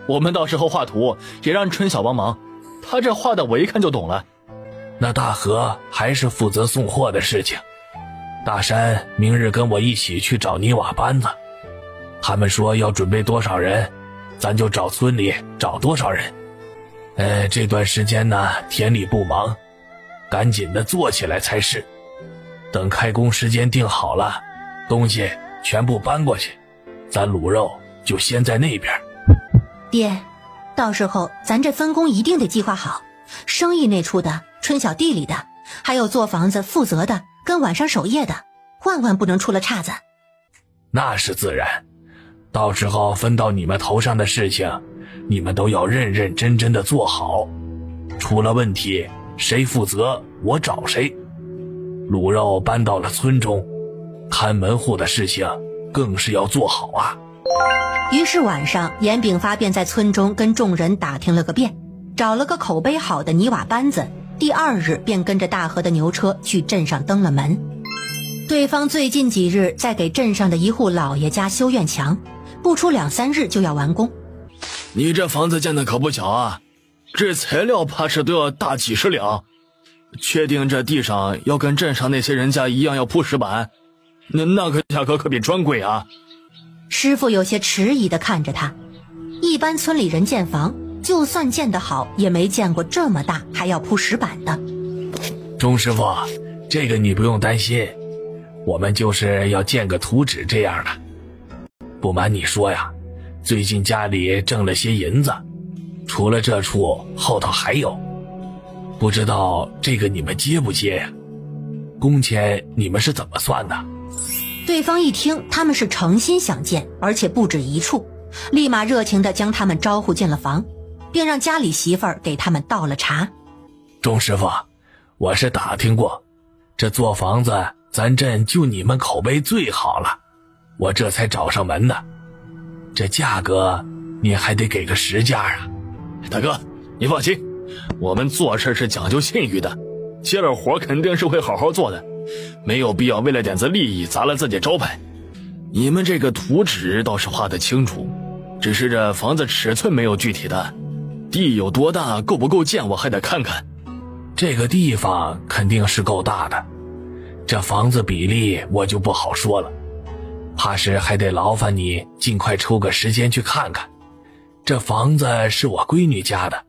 我们到时候画图也让春晓帮忙，他这画的我一看就懂了。那大河还是负责送货的事情，大山明日跟我一起去找泥瓦班子，他们说要准备多少人，咱就找村里找多少人。这段时间呢田里不忙，赶紧的做起来才是。等开工时间定好了，东西全部搬过去，咱卤肉就先在那边。爹，到时候咱这分工一定得计划好，生意那处的，春晓地里的，还有做房子负责的跟晚上守夜的，万万不能出了岔子。那是自然，到时候分到你们头上的事情，你们都要认认真真的做好，出了问题谁负责我找谁。卤肉搬到了村中，看门户的事情更是要做好啊。于是晚上严炳发便在村中跟众人打听了个遍，找了个口碑好的泥瓦班子，第2日便跟着大河的牛车去镇上登了门。对方最近几日在给镇上的一户老爷家修院墙，不出2-3日就要完工。你这房子建的可不小啊，这材料怕是都要大几十两。确定这地上要跟镇上那些人家一样要铺石板，那个价格可比砖贵啊。师傅有些迟疑地看着他，一般村里人建房就算建得好也没见过这么大还要铺石板的。钟师傅，这个你不用担心，我们就是要建个图纸这样的。不瞒你说呀，最近家里挣了些银子，除了这处后头还有，不知道这个你们接不接呀？工钱你们是怎么算的？对方一听他们是诚心想建，而且不止一处，立马热情地将他们招呼进了房，并让家里媳妇儿给他们倒了茶。钟师傅，我是打听过，这做房子咱镇就你们口碑最好了，我这才找上门呢。这价格你还得给个实价啊。大哥，你放心，我们做事是讲究信誉的，接了活肯定是会好好做的，没有必要为了点子利益砸了自己招牌。你们这个图纸倒是画得清楚，只是这房子尺寸没有具体的，地有多大，够不够建我还得看看。这个地方肯定是够大的，这房子比例我就不好说了，怕是还得劳烦你尽快抽个时间去看看。这房子是我闺女家的，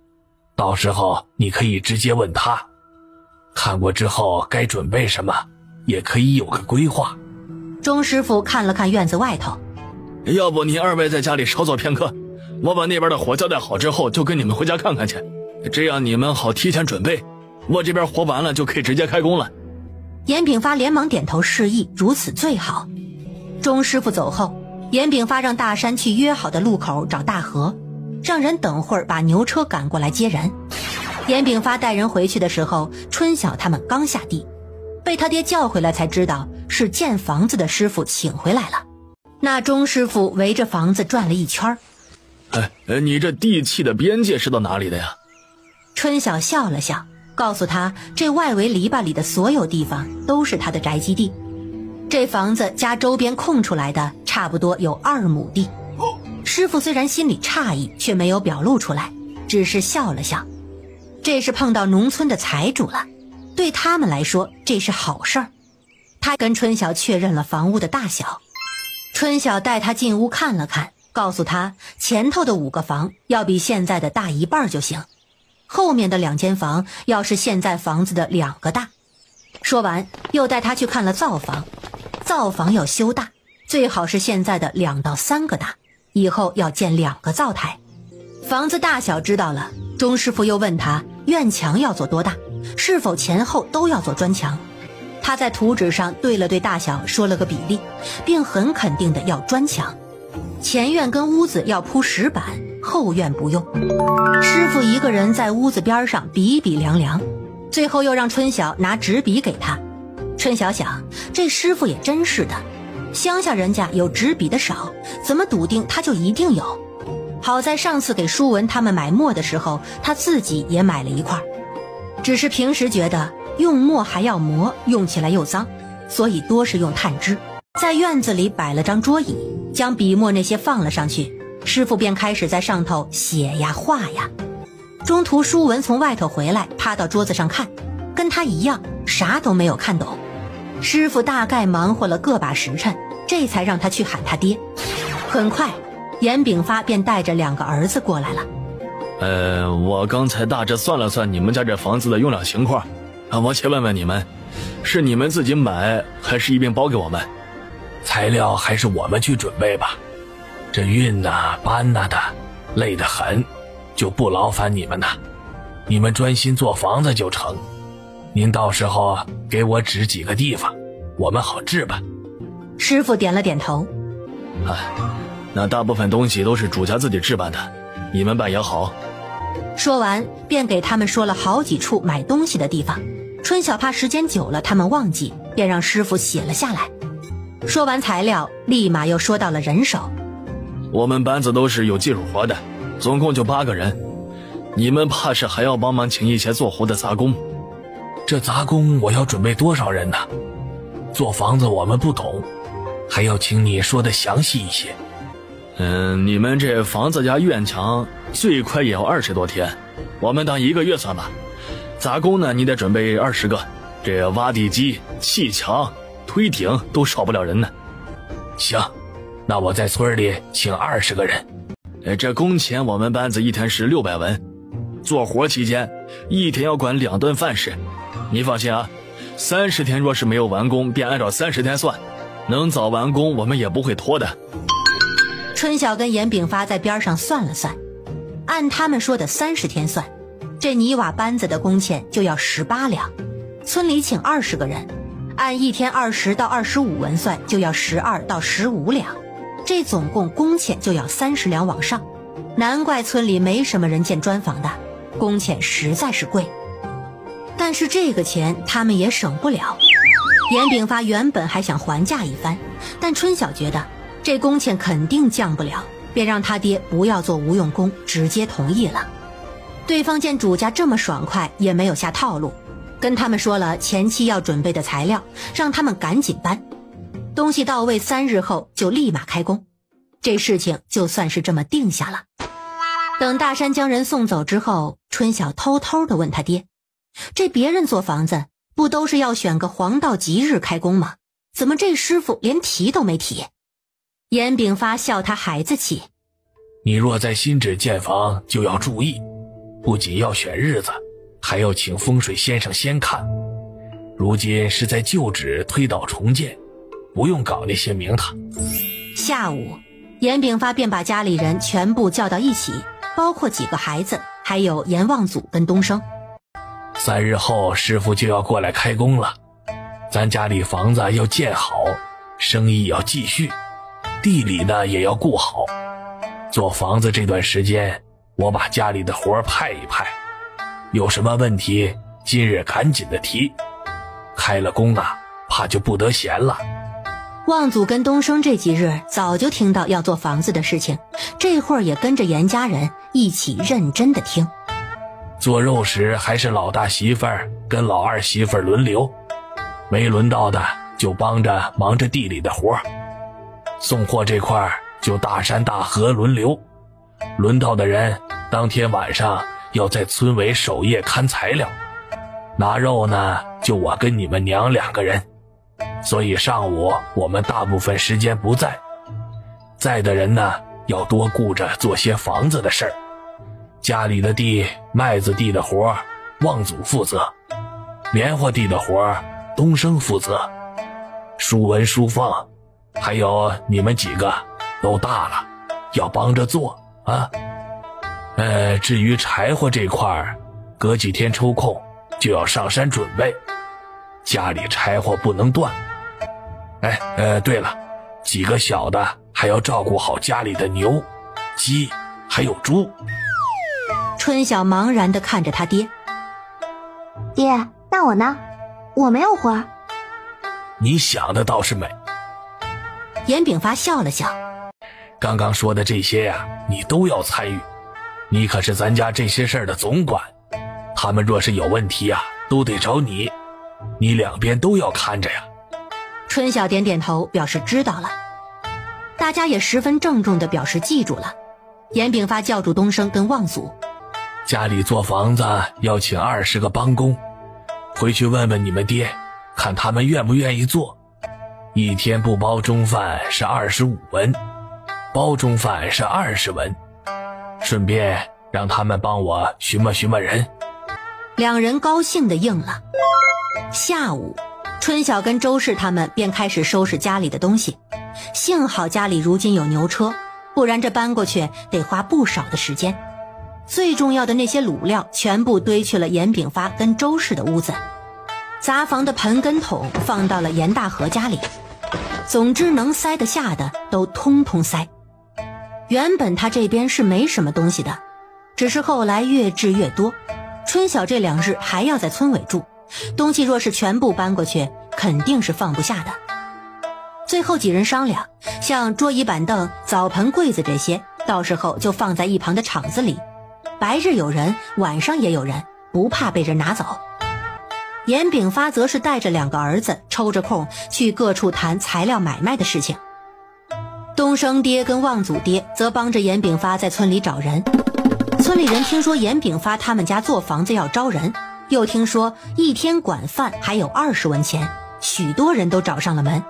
到时候你可以直接问她，看过之后该准备什么，也可以有个规划。钟师傅看了看院子外头，要不你二位在家里稍坐片刻，我把那边的活交代好之后就跟你们回家看看去，这样你们好提前准备，我这边活完了就可以直接开工了。严炳发连忙点头示意，如此最好。钟师傅走后，严炳发让大山去约好的路口找大河，让人等会儿把牛车赶过来接人。严炳发带人回去的时候，春晓他们刚下地，被他爹叫回来才知道是建房子的师傅请回来了。那钟师傅围着房子转了一圈。你这地契的边界是到哪里的呀？春晓笑了笑，告诉他这外围篱笆里的所有地方都是他的宅基地，这房子加周边空出来的差不多有2亩地。师傅虽然心里诧异，却没有表露出来，只是笑了笑。这是碰到农村的财主了，对他们来说这是好事儿。他跟春晓确认了房屋的大小，春晓带他进屋看了看，告诉他前头的5个房要比现在的大1半就行，后面的2间房要是现在房子的2个大。说完又带他去看了灶房，灶房要修大，最好是现在的2到3个大，以后要建2个灶台。房子大小知道了，钟师傅又问他院墙要做多大，是否前后都要做砖墙。他在图纸上对了对大小，说了个比例，并很肯定的要砖墙。前院跟屋子要铺石板，后院不用。师傅一个人在屋子边上比比量量，最后又让春晓拿纸笔给他。春晓想，这师傅也真是的，乡下人家有纸笔的少，怎么笃定他就一定有？好在上次给舒文他们买墨的时候，他自己也买了一块，只是平时觉得用墨还要磨，用起来又脏，所以多是用炭汁。在院子里摆了张桌椅，将笔墨那些放了上去，师傅便开始在上头写呀画呀。中途舒文从外头回来，趴到桌子上看，跟他一样啥都没有看懂。师傅大概忙活了个把时辰，这才让他去喊他爹。很快严炳发便带着2个儿子过来了。我刚才大致算了算你们家这房子的用料情况，我且问问你们，是你们自己买还是一并包给我们？材料还是我们去准备吧，这运呐搬呐的累得很，就不劳烦你们了，你们专心做房子就成。您到时候给我指几个地方，我们好置办。师傅点了点头。那大部分东西都是主家自己置办的，你们办也好。说完便给他们说了好几处买东西的地方，春晓怕时间久了他们忘记，便让师傅写了下来。说完材料，立马又说到了人手。我们班子都是有技术活的，总共就8个人，你们怕是还要帮忙请一些做活的杂工。这杂工我要准备多少人呢？做房子我们不懂，还要请你说的详细一些。你们这房子加院墙最快也要20多天，我们当1个月算吧。杂工呢，你得准备20个，这挖地基、砌墙、推顶都少不了人呢。行，那我在村里请20个人。这工钱我们班子一天是600文，做活期间一天要管2顿饭吃。你放心啊，30天若是没有完工，便按照30天算，能早完工我们也不会拖的。春晓跟严炳发在边上算了算，按他们说的30天算，这泥瓦班子的工钱就要18两，村里请20个人，按一天20到25文算，就要12到15两，这总共工钱就要30两往上。难怪村里没什么人建砖房的，工钱实在是贵。但是这个钱他们也省不了。严炳发原本还想还价一番，但春晓觉得这工钱肯定降不了，便让他爹不要做无用功，直接同意了。对方见主家这么爽快，也没有下套路，跟他们说了前期要准备的材料，让他们赶紧搬。东西到位3日后就立马开工，这事情就算是这么定下了。等大山将人送走之后，春晓偷偷地问他爹，这别人做房子不都是要选个黄道吉日开工吗？怎么这师傅连提都没提？严炳发笑他孩子气，你若在新址建房就要注意，不仅要选日子，还要请风水先生先看。如今是在旧址推倒重建，不用搞那些名堂。下午，严炳发便把家里人全部叫到一起，包括几个孩子，还有严望祖跟东升。3日后师傅就要过来开工了，咱家里房子要建好，生意要继续，地里呢也要顾好。做房子这段时间，我把家里的活派一派，有什么问题今日赶紧的提，开了工啊，怕就不得闲了。望祖跟东升这几日早就听到要做房子的事情，这会儿也跟着严家人一起认真的听。做肉时还是老大媳妇儿跟老二媳妇儿轮流，没轮到的就帮着忙着地里的活。送货这块就大山大河轮流，轮到的人当天晚上要在村委守夜看材料，拿肉呢就我跟你们娘2个人，所以上午我们大部分时间不在，在的人呢要多顾着做些房子的事儿。家里的地，麦子地的活望祖负责，棉花地的活东升负责，书文书放还有你们几个都大了，要帮着做啊。至于柴火这块，隔几天抽空就要上山准备，家里柴火不能断。对了，几个小的还要照顾好家里的牛、鸡还有猪。春晓茫然地看着他爹，爹，那我呢？我没有活。你想的倒是美。严炳发笑了笑，刚刚说的这些呀，你都要参与，你可是咱家这些事儿的总管，他们若是有问题啊，都得找你，你两边都要看着呀。春晓点点头表示知道了，大家也十分郑重地表示记住了。严炳发叫住东升跟望祖，家里做房子要请20个帮工，回去问问你们爹，看他们愿不愿意做。一天不包中饭是25文，包中饭是20文，顺便让他们帮我询问人。两人高兴地应了。下午，春晓跟周氏他们便开始收拾家里的东西，幸好家里如今有牛车，不然这搬过去得花不少的时间。最重要的那些卤料全部堆去了严炳发跟周氏的屋子，杂房的盆跟桶放到了严大河家里，总之能塞得下的都通通塞。原本他这边是没什么东西的，只是后来越置越多，春晓这2日还要在村委住，东西若是全部搬过去肯定是放不下的。最后几人商量，像桌椅板凳、澡盆柜子这些，到时候就放在一旁的场子里，白日有人，晚上也有人，不怕被人拿走。严炳发则是带着2个儿子抽着空去各处谈材料买卖的事情。东升爹跟望祖爹则帮着严炳发在村里找人。村里人听说严炳发他们家做房子要招人，又听说一天管饭还有20文钱，许多人都找上了门。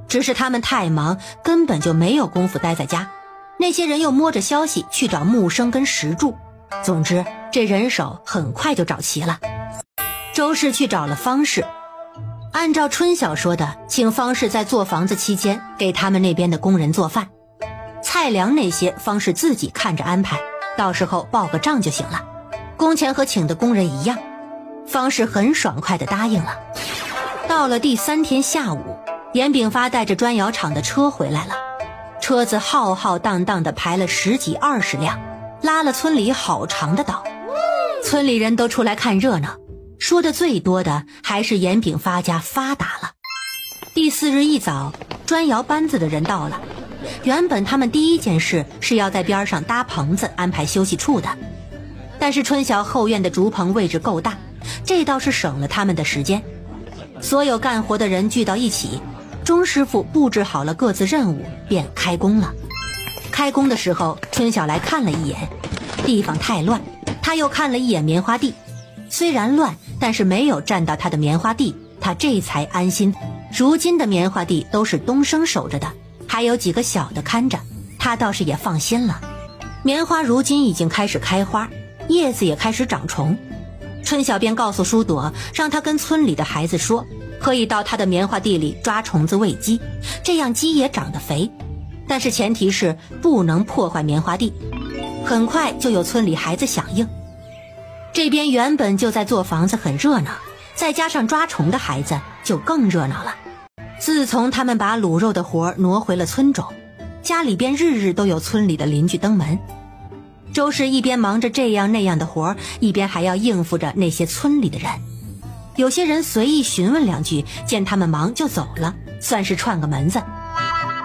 只是他们太忙，根本就没有功夫待在家。那些人又摸着消息去找木生跟石柱，总之这人手很快就找齐了。周氏去找了方氏，按照春晓说的，请方氏在做房子期间给他们那边的工人做饭，菜粮那些方氏自己看着安排，到时候报个账就行了，工钱和请的工人一样。方氏很爽快地答应了。到了第3天下午，严炳发带着砖窑厂的车回来了。车子浩浩荡荡地排了10几20辆，拉了村里好长的道。村里人都出来看热闹，说的最多的还是盐饼发家发达了。第4日一早，砖窑班子的人到了。原本他们第一件事是要在边上搭棚子安排休息处的，但是春晓后院的竹棚位置够大，这倒是省了他们的时间。所有干活的人聚到一起，钟师傅布置好了各自任务，便开工了。开工的时候，春晓来看了一眼，地方太乱，他又看了一眼棉花地，虽然乱，但是没有占到他的棉花地，他这才安心。如今的棉花地都是东升守着的，还有几个小的看着，他倒是也放心了。棉花如今已经开始开花，叶子也开始长虫。春晓便告诉舒朵，让他跟村里的孩子说，可以到他的棉花地里抓虫子喂鸡，这样鸡也长得肥，但是前提是不能破坏棉花地。很快就有村里孩子响应。这边原本就在做房子很热闹，再加上抓虫的孩子就更热闹了。自从他们把卤肉的活挪回了村中，家里边日日都有村里的邻居登门。周氏一边忙着这样那样的活，一边还要应付着那些村里的人。有些人随意询问2句，见他们忙就走了，算是串个门子。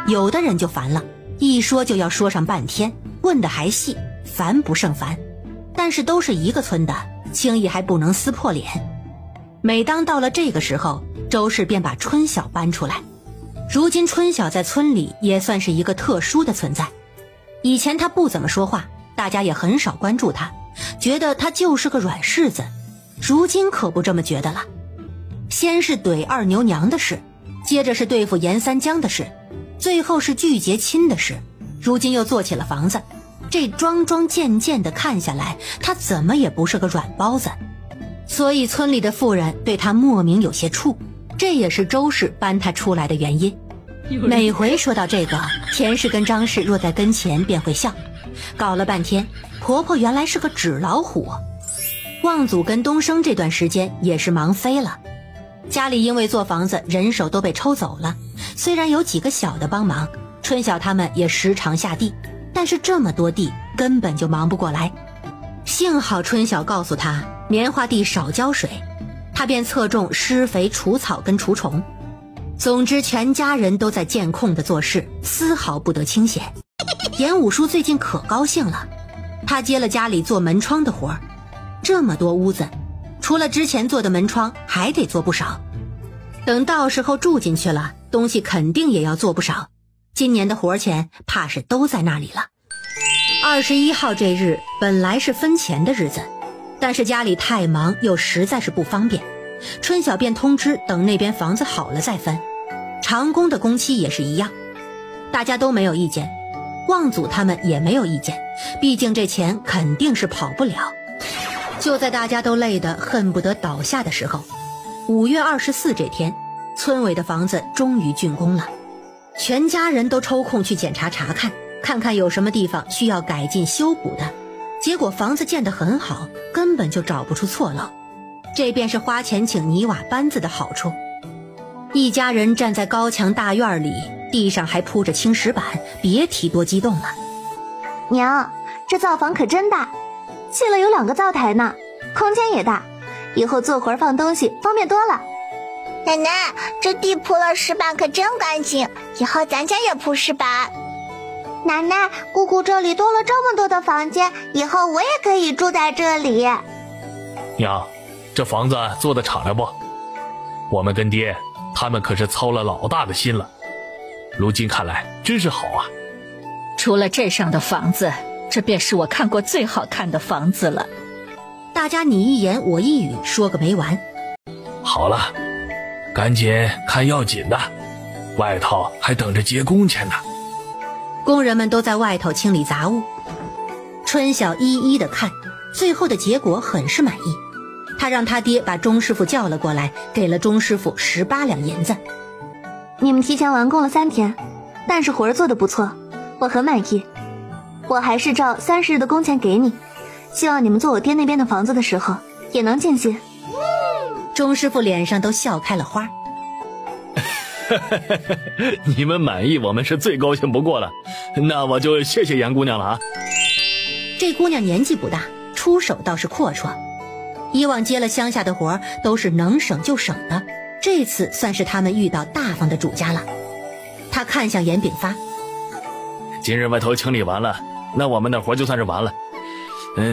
有的人就烦了，一说就要说上半天，问得还细，烦不胜烦。但是都是一个村的，轻易还不能撕破脸。每当到了这个时候，周氏便把春晓搬出来。如今春晓在村里也算是一个特殊的存在。以前他不怎么说话，大家也很少关注他，觉得他就是个软柿子。如今可不这么觉得了。先是怼二牛娘的事，接着是对付严三江的事，最后是拒结亲的事，如今又做起了房子。这桩桩件件的看下来，他怎么也不是个软包子。所以村里的妇人对他莫名有些怵，这也是周氏搬他出来的原因。每回说到这个，田氏跟张氏若在跟前便会笑。搞了半天，婆婆原来是个纸老虎。望祖跟东升这段时间也是忙飞了，家里因为做房子人手都被抽走了，虽然有几个小的帮忙，春晓他们也时常下地，但是这么多地根本就忙不过来。幸好春晓告诉他棉花地少浇水，他便侧重施肥除草跟除虫。总之全家人都在监控的做事，丝毫不得清闲。严五叔最近可高兴了，他接了家里做门窗的活儿，这么多屋子，除了之前做的门窗还得做不少。等到时候住进去了，东西肯定也要做不少，今年的活钱怕是都在那里了。21号这日本来是分钱的日子，但是家里太忙又实在是不方便，春晓便通知等那边房子好了再分。长工的工期也是一样，大家都没有意见，望祖他们也没有意见，毕竟这钱肯定是跑不了。就在大家都累得恨不得倒下的时候，5月24这天，村委的房子终于竣工了。全家人都抽空去检查查看，看看有什么地方需要改进修补的。结果房子建得很好，根本就找不出错漏。这便是花钱请泥瓦班子的好处。一家人站在高墙大院里，地上还铺着青石板，别提多激动了。娘，这灶房可真大，砌了有2个灶台呢，空间也大，以后做活放东西方便多了。奶奶，这地铺了石板可真干净，以后咱家也铺石板。奶奶，姑姑这里多了这么多的房间，以后我也可以住在这里。娘，这房子做得敞亮不？我们跟爹他们可是操了老大的心了，如今看来真是好啊。除了这上的房子，这便是我看过最好看的房子了。大家你一言我一语说个没完。好了，赶紧看要紧的，外头还等着结工钱呢。工人们都在外头清理杂物，春晓一一的看，最后的结果很是满意。他让他爹把钟师傅叫了过来，给了钟师傅18两银子。你们提前完工了3天，但是活儿做得不错，我很满意。我还是照30日的工钱给你，希望你们做我爹那边的房子的时候也能尽心。钟师傅脸上都笑开了花。你们满意，我们是最高兴不过了。那我就谢谢严姑娘了啊。这姑娘年纪不大，出手倒是阔绰。以往接了乡下的活都是能省就省的，这次算是他们遇到大方的主家了。他看向严炳发，今日外头清理完了，那我们的活就算是完了。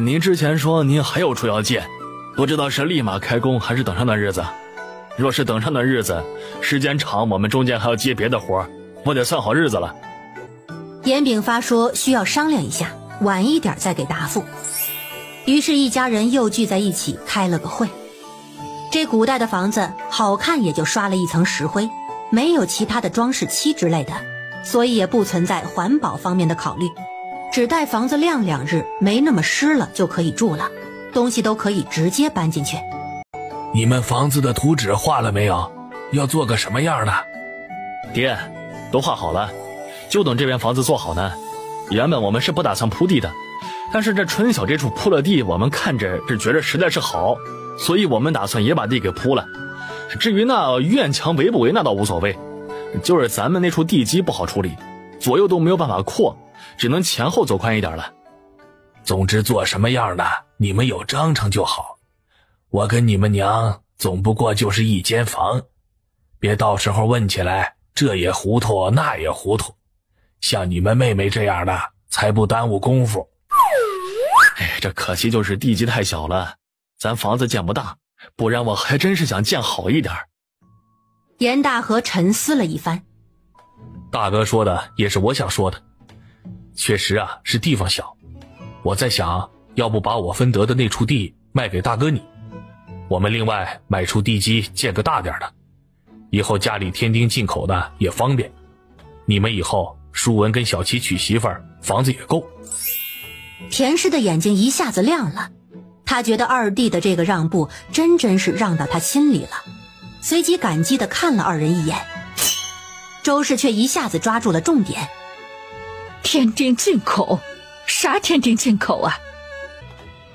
您之前说您还有处要借，不知道是立马开工还是等上段日子。若是等上段日子，时间长，我们中间还要接别的活，我得算好日子了。严炳发说需要商量一下，晚一点再给答复。于是一家人又聚在一起开了个会。这古代的房子好看也就刷了一层石灰，没有其他的装饰漆之类的，所以也不存在环保方面的考虑，只待房子晾2日没那么湿了就可以住了，东西都可以直接搬进去。你们房子的图纸画了没有？要做个什么样的？爹，都画好了，就等这边房子做好呢。原本我们是不打算铺地的，但是这春晓这处铺了地，我们看着是觉得实在是好，所以我们打算也把地给铺了。至于那院墙围不围那倒无所谓，就是咱们那处地基不好处理，左右都没有办法扩，只能前后走宽一点了。总之做什么样的你们有章程就好，我跟你们娘总不过就是一间房，别到时候问起来这也糊涂那也糊涂，像你们妹妹这样的才不耽误功夫。这可惜就是地基太小了，咱房子建不大，不然我还真是想建好一点。严大河沉思了一番，大哥说的也是我想说的，确实啊是地方小，我在想要不把我分得的那处地卖给大哥你，我们另外买处地基建个大点的，以后家里添丁进口的也方便，你们以后舒文跟小琪娶媳妇儿，房子也够。田氏的眼睛一下子亮了，他觉得二弟的这个让步真是让到他心里了，随即感激地看了二人一眼。周氏却一下子抓住了重点，添丁进口？啥添丁进口啊？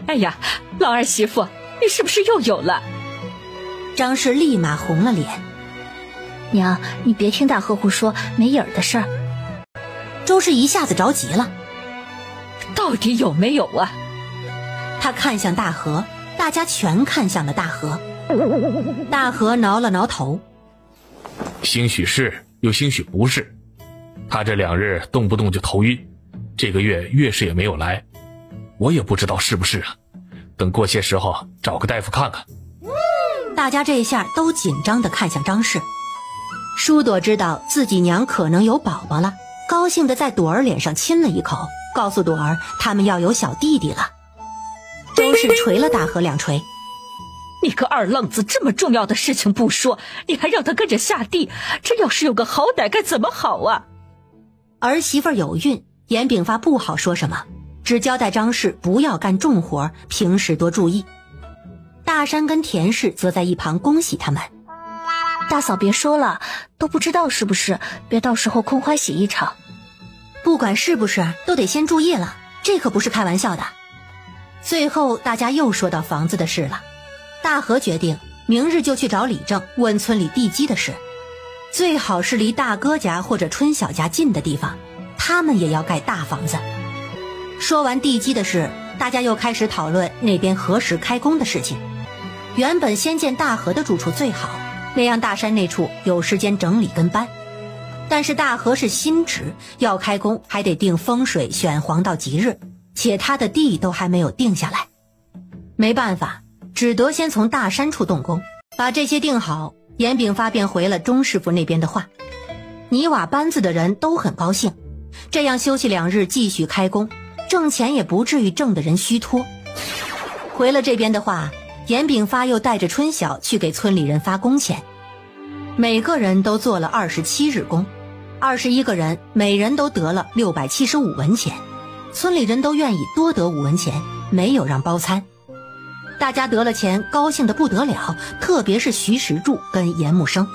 哎呀，老二媳妇，你是不是又有了？张氏立马红了脸。娘，你别听大河胡说没影儿的事儿。周氏一下子着急了，到底有没有啊？他看向大河，大家全看向了大河。大河挠了挠头，兴许是又兴许不是，他这2日动不动就头晕，这个月月事也没有来，我也不知道是不是啊，等过些时候找个大夫看看。大家这下都紧张地看向张氏。舒朵知道自己娘可能有宝宝了，高兴地在朵儿脸上亲了一口，告诉朵儿他们要有小弟弟了。周氏捶了大河2锤，你个二愣子，这么重要的事情不说，你还让他跟着下地，这要是有个好歹该怎么好啊？儿媳妇有孕，严炳发不好说什么，只交代张氏不要干重活，平时多注意。大山跟田氏则在一旁恭喜他们。大嫂别说了，都不知道是不是，别到时候空欢喜一场。不管是不是都得先注意了，这可不是开玩笑的。最后大家又说到房子的事了，大河决定明日就去找李正问村里地基的事，最好是离大哥家或者春晓家近的地方，他们也要盖大房子。说完地基的事，大家又开始讨论那边何时开工的事情。原本先建大河的住处最好，那样大山那处有时间整理跟搬。但是大河是新址，要开工还得定风水选黄道吉日，且他的地都还没有定下来。没办法，只得先从大山处动工，把这些定好。严炳发便回了钟师傅那边的话，泥瓦班子的人都很高兴，这样休息2日继续开工，挣钱也不至于挣得人虚脱。回了这边的话，严炳发又带着春晓去给村里人发工钱，每个人都做了27日工，21个人每人都得了675文钱，村里人都愿意多得5文钱，没有让包餐。大家得了钱高兴得不得了，特别是徐石柱跟严木生。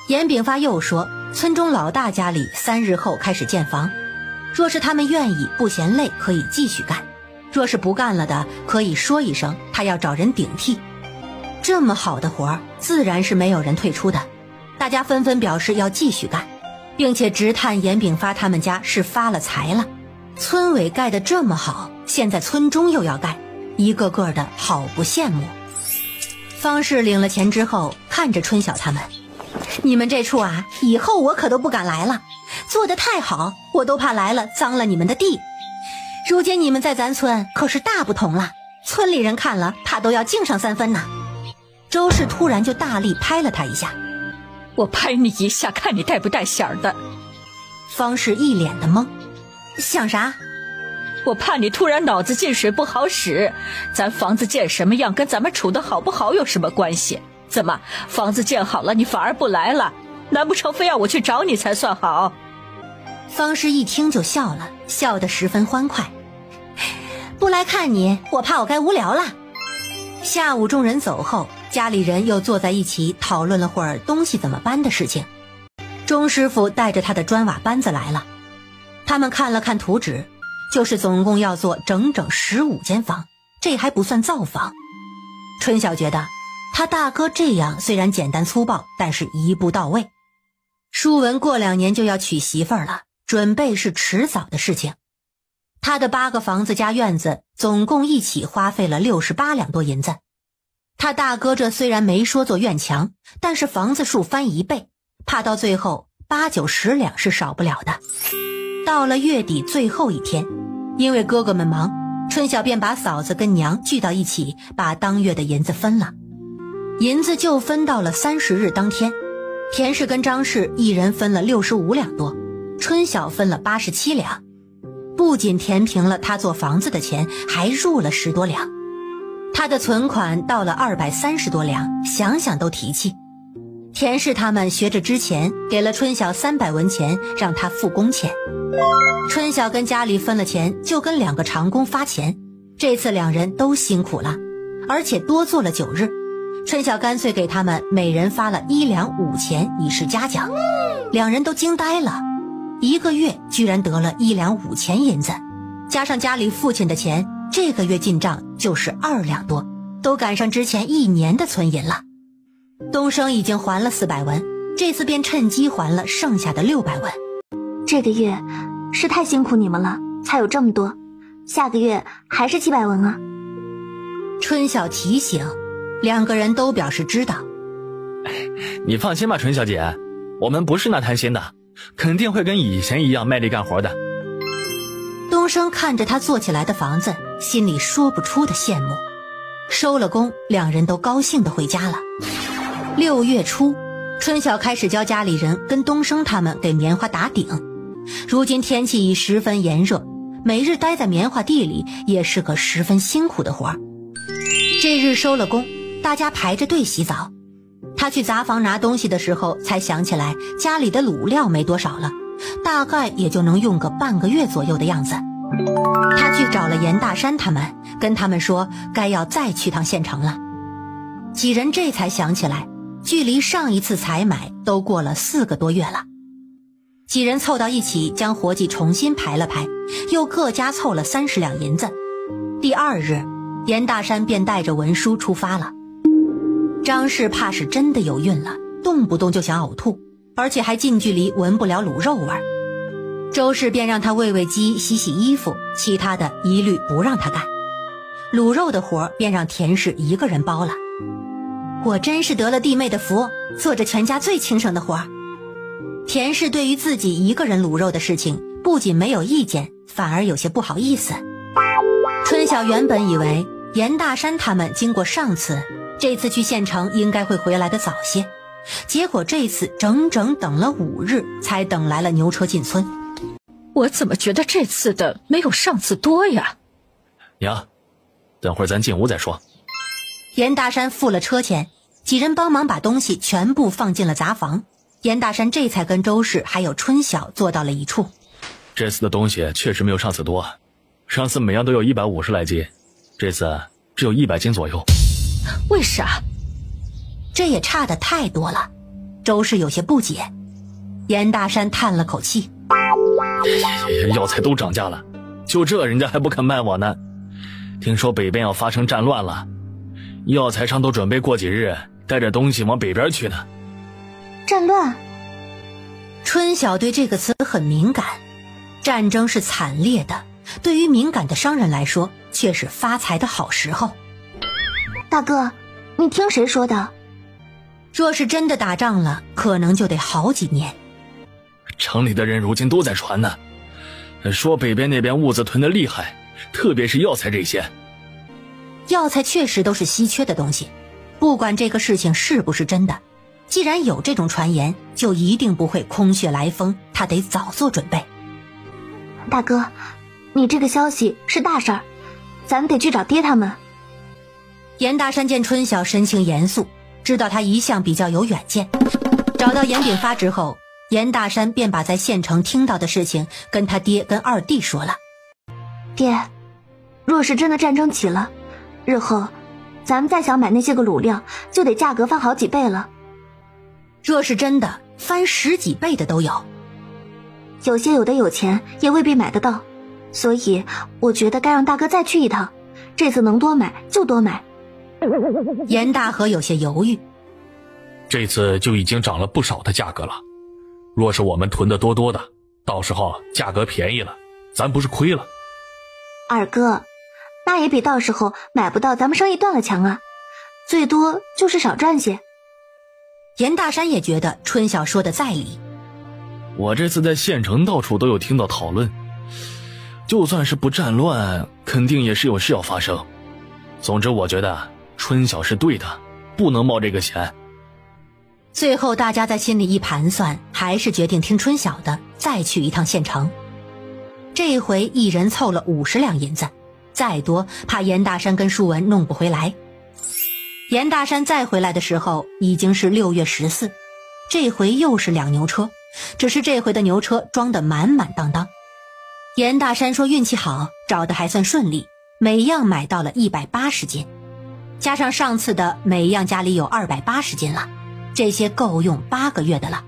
严炳发又说村中老大家里3日后开始建房，若是他们愿意不嫌累可以继续干，若是不干了的可以说一声，他要找人顶替。这么好的活儿自然是没有人退出的，大家纷纷表示要继续干，并且直叹严炳发他们家是发了财了。村委盖得这么好，现在村中又要盖，一个个的好不羡慕。方氏领了钱之后，看着春晓他们，你们这处啊，以后我可都不敢来了，做得太好，我都怕来了脏了你们的地。如今你们在咱村可是大不同了，村里人看了怕都要敬上3分呢。周氏突然就大力拍了他一下，我拍你一下，看你带不带响的。方氏一脸的懵，想啥？我怕你突然脑子进水不好使，咱房子建什么样跟咱们处的好不好有什么关系？怎么房子建好了你反而不来了？难不成非要我去找你才算好？方氏一听就笑了，笑得十分欢快。不来看你，我怕我该无聊了。下午众人走后，家里人又坐在一起讨论了会儿东西怎么搬的事情。钟师傅带着他的砖瓦班子来了，他们看了看图纸，就是总共要做整整15间房，这还不算造房。春晓觉得他大哥这样虽然简单粗暴，但是一步到位。舒文过2年就要娶媳妇儿了，准备是迟早的事情。他的8个房子加院子总共一起花费了68两多银子。他大哥这虽然没说做院墙，但是房子数翻1倍，怕到最后8、9、10两是少不了的。到了月底最后一天，因为哥哥们忙，春晓便把嫂子跟娘聚到一起，把当月的银子分了。银子就分到了30日当天，田氏跟张氏一人分了65两多，春晓分了87两。不仅填平了他做房子的钱，还入了10多两。他的存款到了230多两，想想都提气。田氏他们学着之前给了春晓300文钱，让他付工钱。春晓跟家里分了钱，就跟2个长工发钱。这次2人都辛苦了，而且多做了9日。春晓干脆给他们每人发了1两5钱以示嘉奖。2人都惊呆了，1个月居然得了1两5钱银子，加上家里父亲的钱，这个月进账就是2两多，都赶上之前1年的存银了。东升已经还了400文，这次便趁机还了剩下的600文。这个月是太辛苦你们了，才有这么多，下个月还是700文啊。春晓提醒，2个人都表示知道。你放心吧，春小姐，我们不是那贪心的，肯定会跟以前一样卖力干活的。东升看着他做起来的房子，心里说不出的羡慕。收了工，2人都高兴地回家了。6月初，春晓开始教家里人跟东升他们给棉花打顶。如今天气已十分炎热，每日待在棉花地里也是个十分辛苦的活。这日收了工，大家排着队洗澡。他去杂房拿东西的时候，才想起来家里的卤料没多少了，大概也就能用个半个月左右的样子。他去找了严大山他们，跟他们说该要再去趟县城了。几人这才想起来，距离上一次采买都过了4个多月了。几人凑到一起，将活计重新排了排，又各家凑了30两银子。第2日，严大山便带着文书出发了。张氏怕是真的有孕了，动不动就想呕吐，而且还近距离闻不了卤肉味儿。周氏便让他喂喂鸡、洗洗衣服，其他的一律不让他干。卤肉的活便让田氏一个人包了。我真是得了弟妹的福，做着全家最轻省的活。田氏对于自己一个人卤肉的事情，不仅没有意见，反而有些不好意思。春晓原本以为严大山他们经过上次，这次去县城应该会回来的早些，结果这次整整等了5日，才等来了牛车进村。我怎么觉得这次的没有上次多呀？娘，等会儿咱进屋再说。严大山付了车钱，几人帮忙把东西全部放进了杂房。严大山这才跟周氏还有春晓坐到了一处。这次的东西确实没有上次多，上次每样都有150来斤，这次只有100斤左右。为啥？这也差得太多了。周氏有些不解。严大山叹了口气，药材都涨价了，就这人家还不肯卖我呢。听说北边要发生战乱了，药材商都准备过几日带着东西往北边去呢。战乱。春晓对这个词很敏感，战争是惨烈的，对于敏感的商人来说，却是发财的好时候。大哥，你听谁说的？若是真的打仗了，可能就得好几年。城里的人如今都在传呢，说北边那边物资囤得厉害，特别是药材这些。药材确实都是稀缺的东西，不管这个事情是不是真的，既然有这种传言，就一定不会空穴来风，他得早做准备。大哥，你这个消息是大事儿，咱们得去找爹他们。严大山见春晓神情严肃，知道他一向比较有远见。找到严炳发之后，严大山便把在县城听到的事情跟他爹跟二弟说了。爹，若是真的战争起了，日后咱们再想买那些个卤料，就得价格翻好几倍了。若是真的，翻10几倍的都有。有些有的有钱也未必买得到，所以我觉得该让大哥再去一趟，这次能多买就多买。严大和有些犹豫，这次就已经涨了不少的价格了，若是我们囤得多多的，到时候价格便宜了，咱不是亏了？二哥，那也比到时候买不到咱们生意断了强啊，最多就是少赚些。严大山也觉得春晓说的在理。我这次在县城到处都有听到讨论，就算是不战乱，肯定也是有事要发生。总之我觉得春晓是对的，不能冒这个险。最后大家在心里一盘算，还是决定听春晓的，再去一趟县城。这回一人凑了50两银子，再多怕严大山跟舒文弄不回来。严大山再回来的时候已经是6月14，这回又是2牛车，只是这回的牛车装得满满当当。严大山说运气好，找的还算顺利，每样买到了180斤，加上上次的每样家里有280斤了，这些够用8个月的了。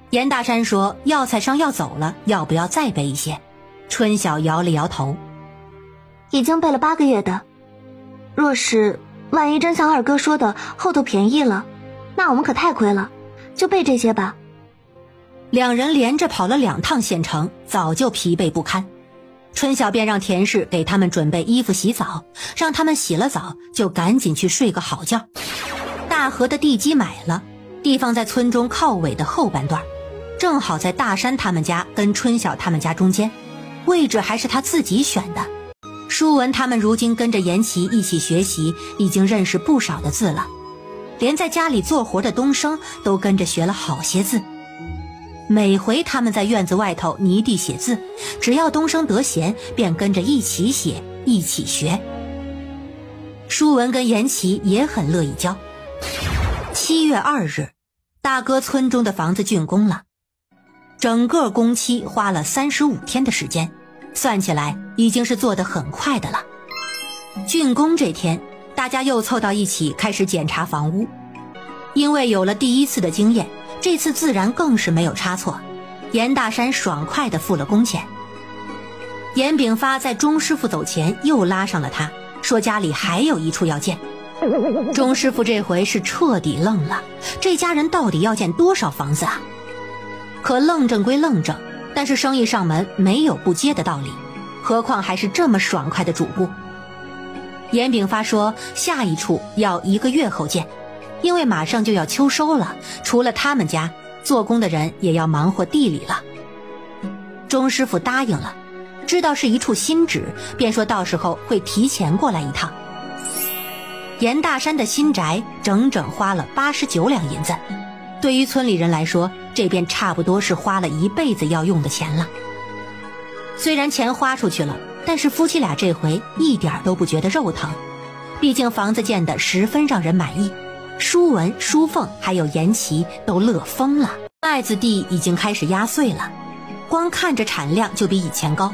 严大山说药材商要走了，要不要再备一些？春晓摇了摇头，已经备了8个月的，若是万一真像二哥说的后头便宜了，那我们可太亏了，就备这些吧。两人连着跑了2趟县城，早就疲惫不堪。春晓便让田氏给他们准备衣服洗澡，让他们洗了澡就赶紧去睡个好觉。大河的地基买了，地方在村中靠尾的后半段，正好在大山他们家跟春晓他们家中间，位置还是他自己选的。舒文他们如今跟着严琦一起学习，已经认识不少的字了，连在家里做活的东升都跟着学了好些字。每回他们在院子外头泥地写字，只要东升得闲，便跟着一起写一起学。舒文跟严琦也很乐意教。7月2日，大哥村中的房子竣工了，整个工期花了35天的时间，算起来已经是做得很快的了。竣工这天，大家又凑到一起开始检查房屋，因为有了第1次的经验，这次自然更是没有差错。严大山爽快地付了工钱。严炳发在钟师傅走前又拉上了他，说家里还有一处要建。钟师傅这回是彻底愣了，这家人到底要建多少房子啊？可愣怔归愣怔，但是生意上门没有不接的道理，何况还是这么爽快的主顾。严炳发说下一处要1个月后建，因为马上就要秋收了，除了他们家，做工的人也要忙活地里了。钟师傅答应了，知道是一处新址，便说到时候会提前过来一趟。严大山的新宅整整花了89两银子，对于村里人来说，这便差不多是花了一辈子要用的钱了。虽然钱花出去了，但是夫妻俩这回一点都不觉得肉疼，毕竟房子建得十分让人满意。舒文、舒凤还有严琦都乐疯了。麦子地已经开始压碎了，光看着产量就比以前高，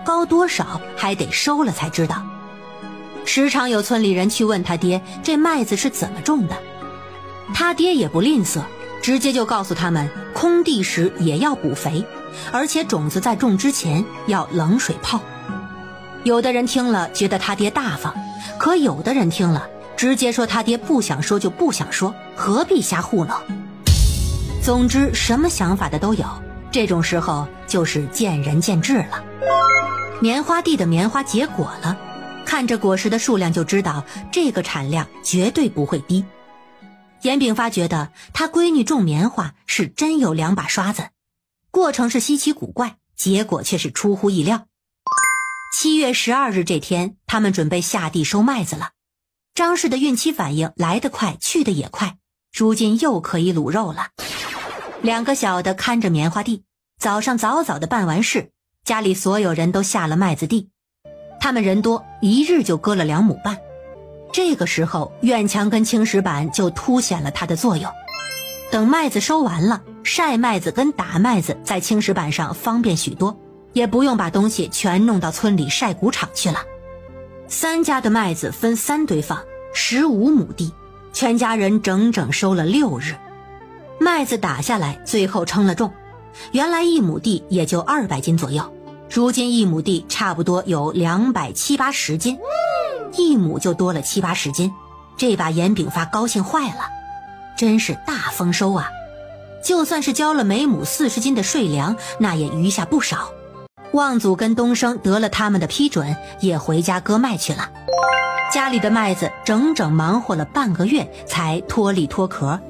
高多少还得收了才知道。时常有村里人去问他爹，这麦子是怎么种的，他爹也不吝啬，直接就告诉他们，空地时也要补肥，而且种子在种之前要冷水泡。有的人听了觉得他爹大方，可有的人听了直接说他爹不想说就不想说，何必瞎糊弄。总之什么想法的都有，这种时候就是见仁见智了。棉花地的棉花结果了，看着果实的数量就知道这个产量绝对不会低。严炳发觉得他闺女种棉花是真有2把刷子，过程是稀奇古怪，结果却是出乎意料。7月12日这天，他们准备下地收麦子了。张氏的孕期反应来得快，去得也快，如今又可以卤肉了。2个小的看着棉花地，早上早早的办完事，家里所有人都下了麦子地。他们人多，一日就割了2亩半。这个时候，院墙跟青石板就凸显了它的作用。等麦子收完了，晒麦子跟打麦子在青石板上方便许多，也不用把东西全弄到村里晒谷场去了。3家的麦子分3堆放，15亩地，全家人整整收了6日。麦子打下来，最后称了重，原来1亩地也就200斤左右，如今1亩地差不多有270-80斤，1亩就多了70-80斤，这把严炳发高兴坏了，真是大丰收啊！就算是交了每亩40斤的税粮，那也余下不少。望祖跟东升得了他们的批准，也回家割麦去了。家里的麦子整整忙活了半个月才脱粒脱壳，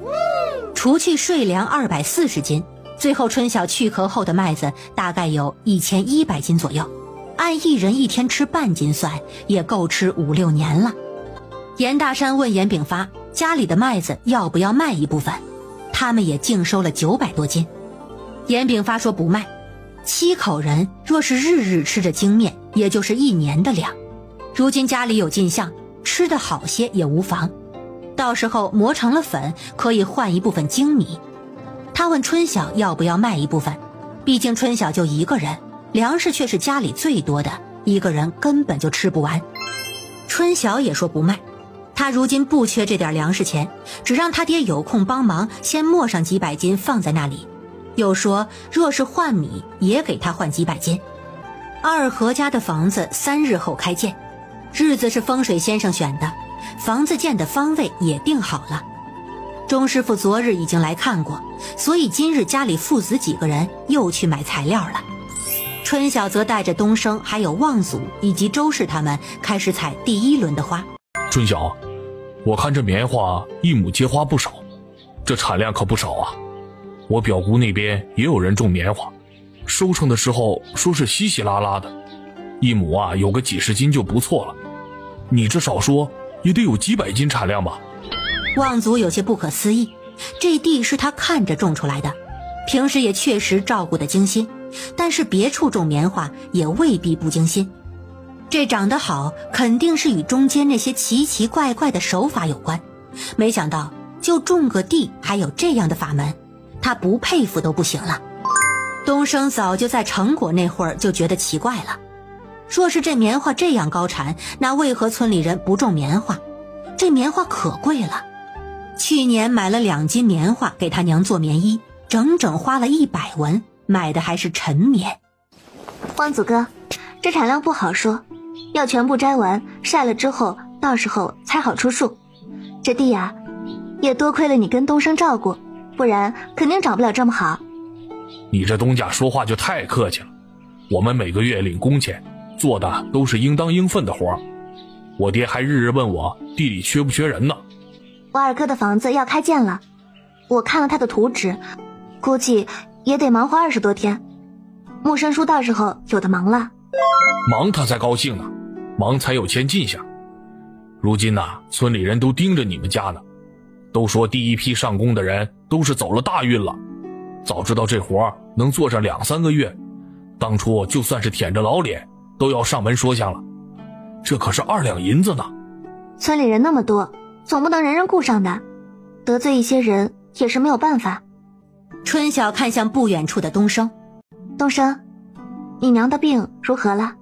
除去税粮240斤，最后春晓去壳后的麦子大概有1100斤左右，按一人一天吃半斤算，也够吃5-6年了。严大山问严炳发家里的麦子要不要卖一部分，他们也净收了900多斤。严炳发说不卖，7口人若是日日吃着精面，也就是1年的粮。如今家里有进项，吃得好些也无妨，到时候磨成了粉，可以换一部分精米。他问春晓要不要卖一部分，毕竟春晓就一个人，粮食却是家里最多的，一个人根本就吃不完。春晓也说不卖，他如今不缺这点粮食钱，只让他爹有空帮忙先磨上几百斤放在那里，又说若是换米也给他换几百斤。二何家的房子3日后开建，日子是风水先生选的，房子建的方位也定好了。钟师傅昨日已经来看过，所以今日家里父子几个人又去买材料了。春晓则带着东升还有望祖以及周氏他们开始采第1轮的花。春晓，我看这棉花1亩结花不少，这产量可不少啊。我表姑那边也有人种棉花，收成的时候说是稀稀拉拉的，1亩啊有个几十斤就不错了。你这少说也得有几百斤产量吧？望祖有些不可思议，这地是他看着种出来的，平时也确实照顾得精心，但是别处种棉花也未必不精心。这长得好，肯定是与中间那些奇奇怪怪的手法有关。没想到就种个地还有这样的法门，他不佩服都不行了。东升早就在成果那会儿就觉得奇怪了，若是这棉花这样高产，那为何村里人不种棉花？这棉花可贵了，去年买了2斤棉花给他娘做棉衣，整整花了100文，买的还是陈棉。望祖哥，这产量不好说，要全部摘完晒了之后，到时候才好出数。这地啊，也多亏了你跟东升照顾，不然肯定长不了这么好。你这东家说话就太客气了，我们每个月领工钱，做的都是应当应分的活。我爹还日日问我地里缺不缺人呢。我二哥的房子要开建了，我看了他的图纸，估计也得忙活20多天。木生叔到时候有的忙了。忙他才高兴呢，忙才有钱进项。如今呐，村里人都盯着你们家呢，都说第一批上工的人都是走了大运了。早知道这活能做上2-3个月，当初就算是舔着老脸都要上门说相了。这可是2两银子呢。村里人那么多，总不能人人顾上的，得罪一些人也是没有办法。春晓看向不远处的东升，东升，你娘的病如何了？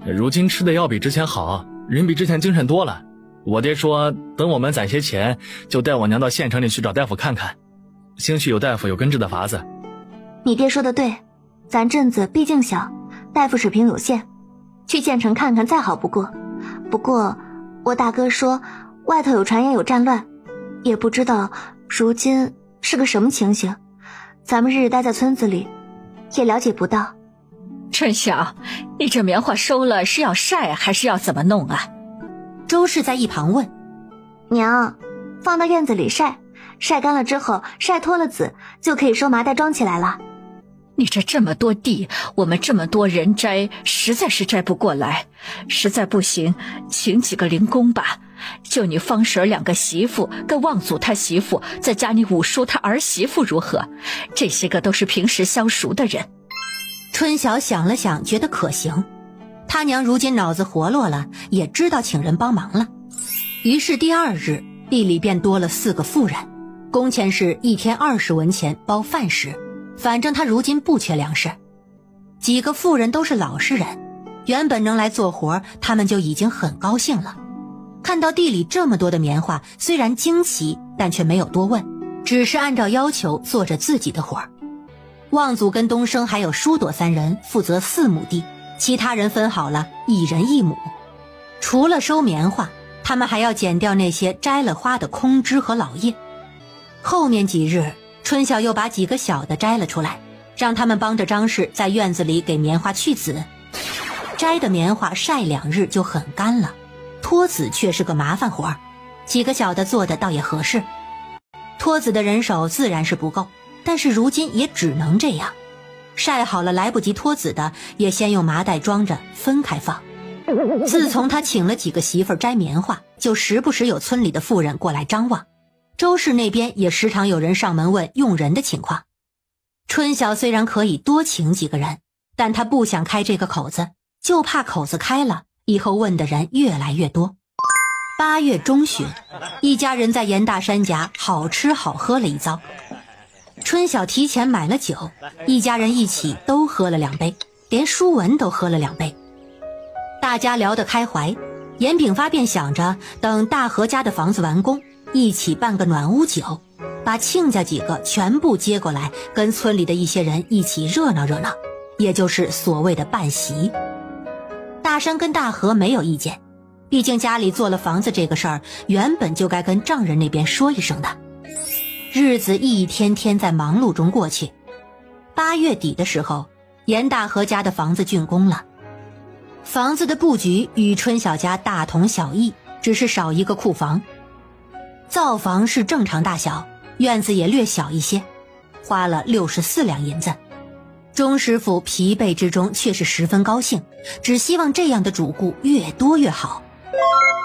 如今吃的要比之前好，人比之前精神多了。我爹说等我们攒些钱，就带我娘到县城里去找大夫看看，兴许有大夫有根治的法子。你爹说的对，咱镇子毕竟小，大夫水平有限，去县城看看再好不过。不过我大哥说外头有传言有战乱，也不知道如今是个什么情形，咱们日日待在村子里，也了解不到。春晓，你这棉花收了是要晒还是要怎么弄啊？周氏在一旁问。娘，放到院子里晒，晒干了之后晒脱了籽，就可以收麻袋装起来了。你这么多地，我们这么多人摘，实在是摘不过来。实在不行，请几个零工吧。就你方婶2个媳妇，跟望祖他媳妇，再加你五叔他儿媳妇如何？这些个都是平时相熟的人。春晓想了想，觉得可行。他娘如今脑子活络了，也知道请人帮忙了。于是第2日，地里便多了4个妇人，工钱是1天20文钱包饭食。反正他如今不缺粮食。几个妇人都是老实人，原本能来做活，他们就已经很高兴了。看到地里这么多的棉花，虽然惊奇，但却没有多问，只是按照要求做着自己的活。望祖跟东升还有舒朵3人负责4亩地，其他人分好了1人1亩。除了收棉花，他们还要剪掉那些摘了花的空枝和老叶。后面几日，春晓又把几个小的摘了出来，让他们帮着张氏在院子里给棉花去籽。摘的棉花晒2日就很干了，脱籽却是个麻烦活儿，几个小的做的倒也合适。脱籽的人手自然是不够，但是如今也只能这样。晒好了来不及脱籽的，也先用麻袋装着分开放。自从他请了几个媳妇摘棉花，就时不时有村里的妇人过来张望。周氏那边也时常有人上门问用人的情况。春晓虽然可以多请几个人，但他不想开这个口子，就怕口子开了，以后问的人越来越多。8月中旬，一家人在严大山家好吃好喝了一遭。春晓提前买了酒，一家人一起都喝了2杯，连舒文都喝了2杯。大家聊得开怀，严炳发便想着等大河家的房子完工，一起办个暖屋酒，把亲家几个全部接过来，跟村里的一些人一起热闹热闹，也就是所谓的办席。大山跟大河没有意见，毕竟家里做了房子这个事儿，原本就该跟丈人那边说一声的。日子一天天在忙碌中过去。8月底的时候，严大河家的房子竣工了。房子的布局与春晓家大同小异，只是少一个库房。灶房是正常大小，院子也略小一些，花了64两银子。钟师傅疲惫之中却是十分高兴，只希望这样的主顾越多越好。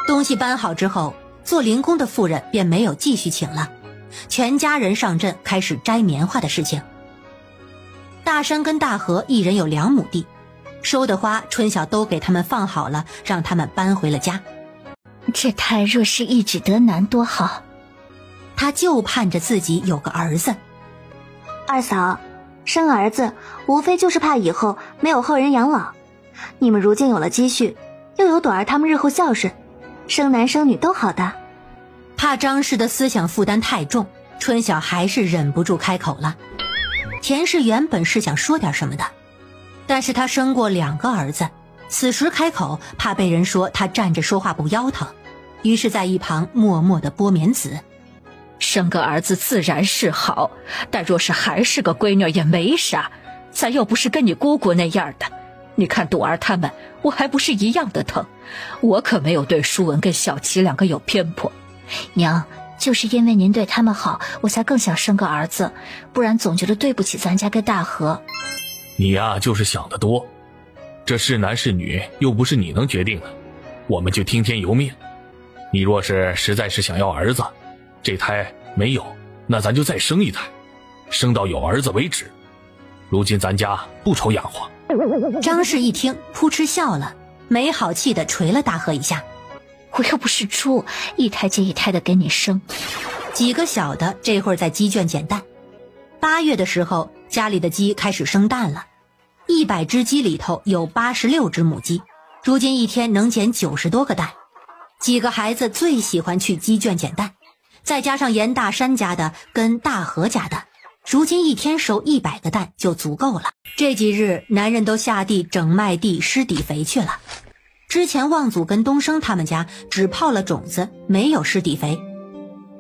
东西搬好之后，做零工的妇人便没有继续请了，全家人上阵开始摘棉花的事情。大山跟大河一人有2亩地，收的花春晓都给他们放好了，让他们搬回了家。这胎若是一指得男多好，他就盼着自己有个儿子。二嫂，生儿子无非就是怕以后没有后人养老，你们如今有了积蓄，又有朵儿他们日后孝顺，生男生女都好的。怕张氏的思想负担太重，春晓还是忍不住开口了。田氏原本是想说点什么的，但是他生过2个儿子，此时开口怕被人说他站着说话不腰疼，于是在一旁默默地剥棉籽。生个儿子自然是好，但若是还是个闺女也没啥，咱又不是跟你姑姑那样的。你看朵儿他们，我还不是一样的疼，我可没有对舒文跟小琪2个有偏颇。娘，就是因为您对他们好，我才更想生个儿子，不然总觉得对不起咱家跟大河。你呀，就是想得多，这是男是女又不是你能决定的，我们就听天由命。你若是实在是想要儿子，这胎没有，那咱就再生一胎，生到有儿子为止。如今咱家不愁养活。张氏一听扑哧笑了，没好气地捶了大河一下。我又不是猪，一胎接一胎的给你生。几个小的这会儿在鸡圈捡蛋。8月的时候，家里的鸡开始生蛋了，100只鸡里头有86只母鸡，如今一天能捡90多个蛋。几个孩子最喜欢去鸡圈捡蛋，再加上严大山家的跟大河家的，如今一天收100个蛋就足够了。这几日男人都下地整麦地施底肥去了。之前望祖跟东升他们家只泡了种子，没有施底肥。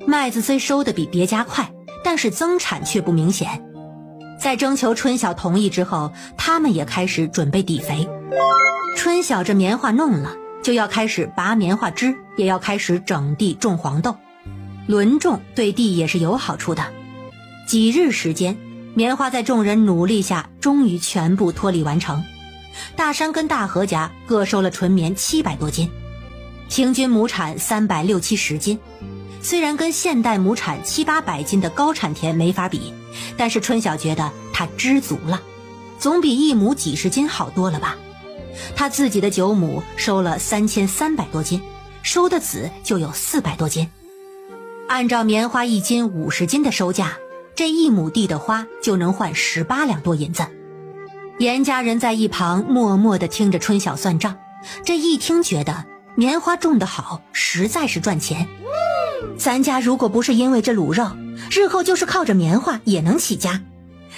麦子虽收的比别家快，但是增产却不明显。在征求春晓同意之后，他们也开始准备地肥。春晓这棉花弄了，就要开始拔棉花枝，也要开始整地种黄豆。轮种对地也是有好处的。几日时间，棉花在众人努力下终于全部脱粒完成。大山跟大河家各收了纯棉700多斤，平均亩产360-70斤。虽然跟现代亩产700-800斤的高产田没法比，但是春晓觉得他知足了，总比一亩几十斤好多了吧。他自己的9亩收了3300多斤，收的籽就有400多斤。按照棉花1斤50斤的收价，这1亩地的花就能换18两多银子。严家人在一旁默默地听着春晓算账，这一听觉得棉花种得好，实在是赚钱。咱家如果不是因为这卤肉，日后就是靠着棉花也能起家。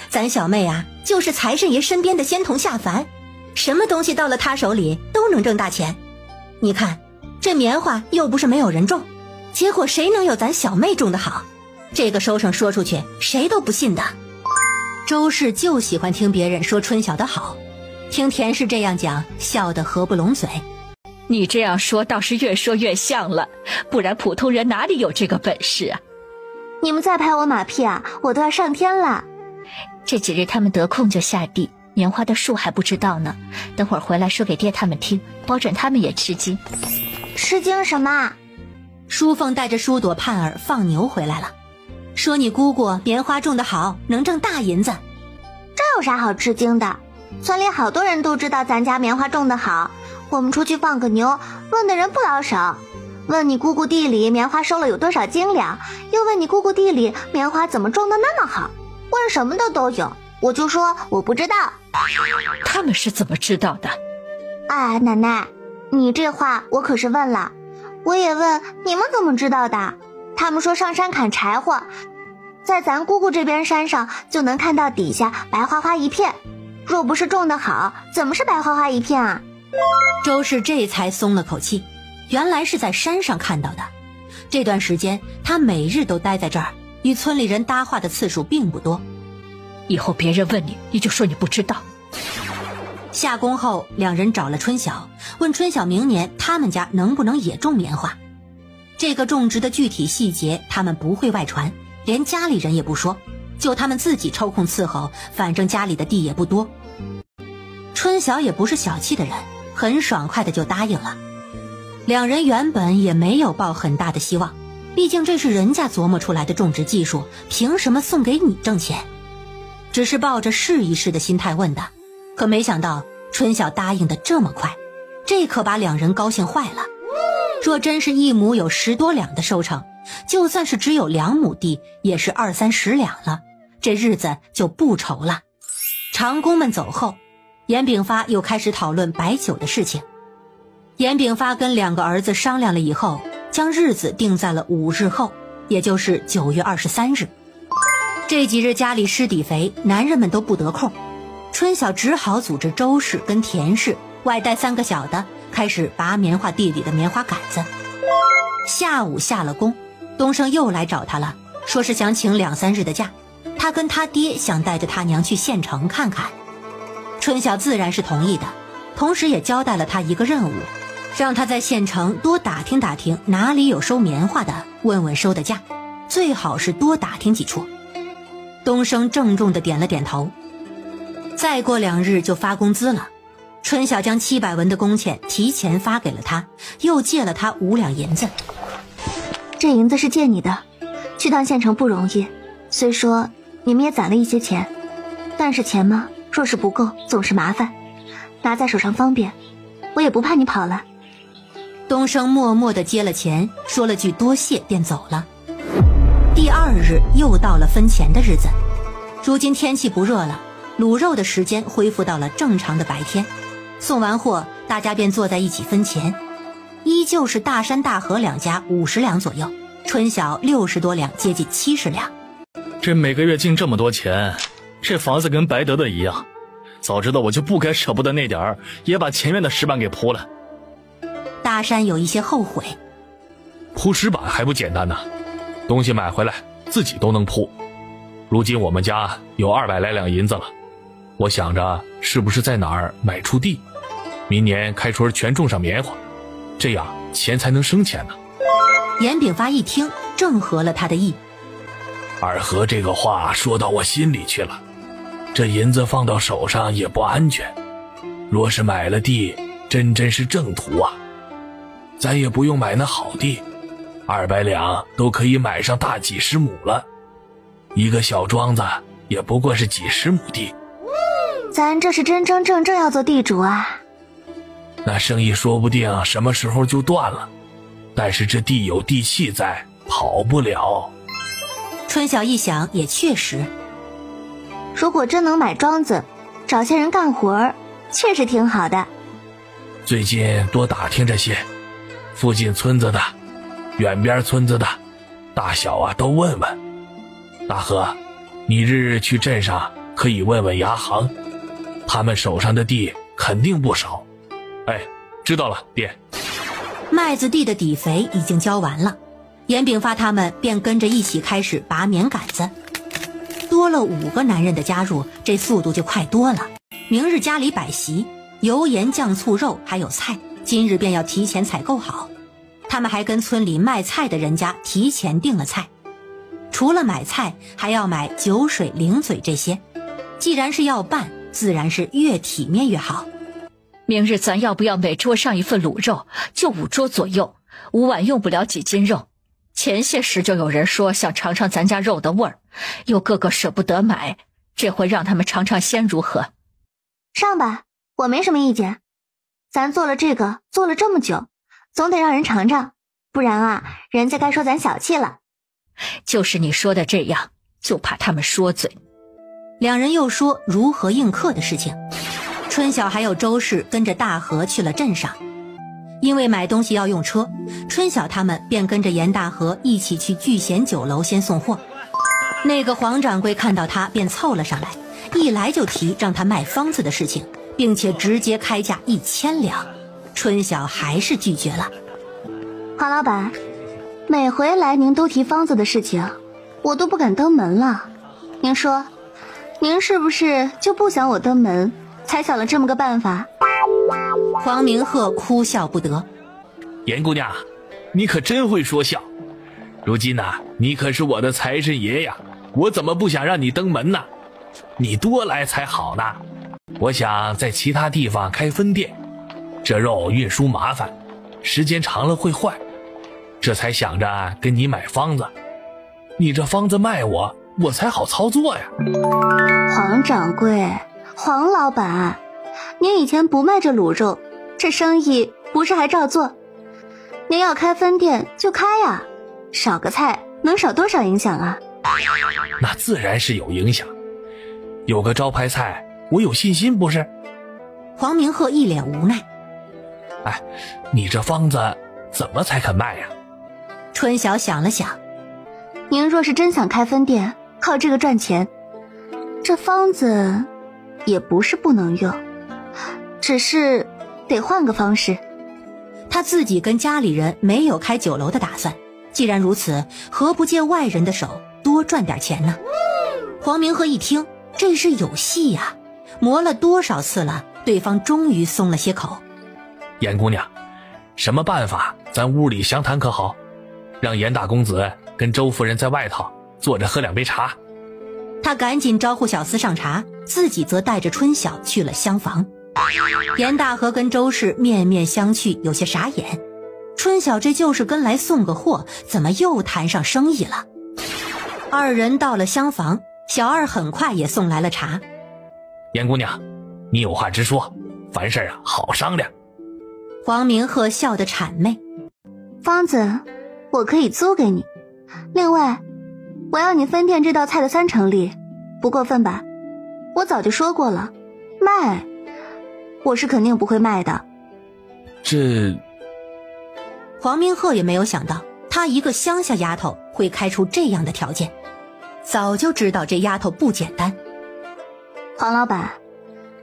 咱小妹啊，就是财神爷身边的仙童下凡，什么东西到了她手里都能挣大钱。你看，这棉花又不是没有人种，结果谁能有咱小妹种得好？这个收成说出去，谁都不信的。周氏就喜欢听别人说春晓的好，听田氏这样讲，笑得合不拢嘴。你这样说倒是越说越像了，不然普通人哪里有这个本事啊？你们再拍我马屁啊，我都要上天了。这几日他们得空就下地，棉花的数还不知道呢，等会儿回来说给爹他们听，保准他们也吃惊。吃惊什么？淑凤带着舒朵、盼儿放牛回来了，说你姑姑棉花种得好，能挣大银子。这有啥好吃惊的？村里好多人都知道咱家棉花种得好，我们出去放个牛，问的人不老少。问你姑姑地里棉花收了有多少斤两，又问你姑姑地里棉花怎么种得那么好，问什么的都有。我就说我不知道。他们是怎么知道的？哎，奶奶，你这话我可是问了，我也问你们怎么知道的。他们说上山砍柴火，在咱姑姑这边山上就能看到底下白花花一片，若不是种得好，怎么是白花花一片啊？周氏这才松了口气，原来是在山上看到的。这段时间他每日都待在这儿，与村里人搭话的次数并不多。以后别人问你，你就说你不知道。下工后，两人找了春晓，问春晓明年他们家能不能也种棉花。这个种植的具体细节他们不会外传，连家里人也不说，就他们自己抽空伺候，反正家里的地也不多。春晓也不是小气的人，很爽快的就答应了。两人原本也没有抱很大的希望，毕竟这是人家琢磨出来的种植技术，凭什么送给你挣钱？只是抱着试一试的心态问的，可没想到春晓答应的这么快，这可把两人高兴坏了。若真是1亩有10多两的收成，就算是只有2亩地，也是20-30两了，这日子就不愁了。长工们走后，严炳发又开始讨论摆酒的事情。严炳发跟2个儿子商量了以后，将日子定在了5日后，也就是9月23日。这几日家里施底肥，男人们都不得空，春晓只好组织周氏跟田氏外带3个小的，开始拔棉花地里的棉花杆子。下午下了工，东升又来找他了，说是想请2-3日的假，他跟他爹想带着他娘去县城看看。春晓自然是同意的，同时也交代了他一个任务，让他在县城多打听打听哪里有收棉花的，问问收的价，最好是多打听几处。东升郑重地点了点头。再过2日就发工资了，春晓将700文的工钱提前发给了他，又借了他5两银子。这银子是借你的，去趟县城不容易，虽说你们也攒了一些钱，但是钱嘛，若是不够总是麻烦，拿在手上方便，我也不怕你跑了。东升默默地接了钱，说了句多谢便走了。第2日又到了分钱的日子，如今天气不热了，卤肉的时间恢复到了正常的白天。送完货，大家便坐在一起分钱，依旧是大山大河2家50两左右，春晓60多两，接近70两。这每个月进这么多钱，这房子跟白得的一样，早知道我就不该舍不得那点儿，也把前院的石板给铺了。大山有一些后悔，铺石板还不简单呢，东西买回来自己都能铺，如今我们家有200来两银子了，我想着是不是在哪儿买处地，明年开春全种上棉花，这样钱才能生钱呢。严炳发一听，正合了他的意。二和这个话说到我心里去了，这银子放到手上也不安全，若是买了地，真是正途啊。咱也不用买那好地，200两都可以买上大几十亩了，一个小庄子也不过是几十亩地。咱这是真真正正要做地主啊。那生意说不定什么时候就断了，但是这地有地契在，跑不了。春晓一想，也确实，如果真能买庄子，找些人干活儿，确实挺好的。最近多打听这些，附近村子的，远边村子的，大小啊都问问。大和，你日日去镇上可以问问牙行，他们手上的地肯定不少。哎，知道了，爹。麦子地的底肥已经交完了，严炳发他们便跟着一起开始拔棉杆子。多了5个男人的加入，这速度就快多了。明日家里摆席，油盐酱醋肉还有菜，今日便要提前采购好。他们还跟村里卖菜的人家提前订了菜，除了买菜还要买酒水零嘴这些。既然是要办，自然是越体面越好。明日咱要不要每桌上一份卤肉，就5桌左右，5碗用不了几斤肉。前些时就有人说想尝尝咱家肉的味儿，又个个舍不得买，这回让他们尝尝鲜如何？上吧，我没什么意见。咱做了这个做了这么久，总得让人尝尝，不然啊，人家该说咱小气了。就是你说的这样，就怕他们说嘴。两人又说如何应客的事情。春晓还有周氏跟着大和去了镇上，因为买东西要用车，春晓他们便跟着严大和一起去聚贤酒楼先送货。那个黄掌柜看到他便凑了上来，一来就提让他卖方子的事情，并且直接开价1000两。春晓还是拒绝了。黄老板，每回来您都提方子的事情，我都不敢登门了。您说，您是不是就不想我登门，才想了这么个办法？黄明鹤哭笑不得。严姑娘，你可真会说笑。如今啊，你可是我的财神爷呀，我怎么不想让你登门呢？你多来才好呢。我想在其他地方开分店，这肉运输麻烦，时间长了会坏，这才想着跟你买方子。你这方子卖我才好操作呀。黄掌柜，黄老板，您以前不卖这卤肉，这生意不是还照做？您要开分店就开呀，少个菜能少多少影响啊？那自然是有影响，有个招牌菜，我有信心不是？黄明鹤一脸无奈。哎，你这方子怎么才肯卖呀？春晓想了想，您若是真想开分店，靠这个赚钱，这方子也不是不能用，只是得换个方式。他自己跟家里人没有开酒楼的打算，既然如此，何不借外人的手多赚点钱呢？黄明鹤一听，这是有戏呀，磨了多少次了，对方终于松了些口。严姑娘，什么办法咱屋里详谈可好？让严大公子跟周夫人在外头坐着喝2杯茶。他赶紧招呼小厮上茶，自己则带着春晓去了厢房。严大和跟周氏面面相觑，有些傻眼。春晓这就是跟来送个货，怎么又谈上生意了？二人到了厢房，小二很快也送来了茶。严姑娘，你有话直说，凡事啊好商量。黄明鹤笑得谄媚。方子我可以租给你，另外我要你分店这道菜的30%利，不过分吧？我早就说过了，卖我是肯定不会卖的。这黄明鹤也没有想到，她一个乡下丫头会开出这样的条件，早就知道这丫头不简单。黄老板，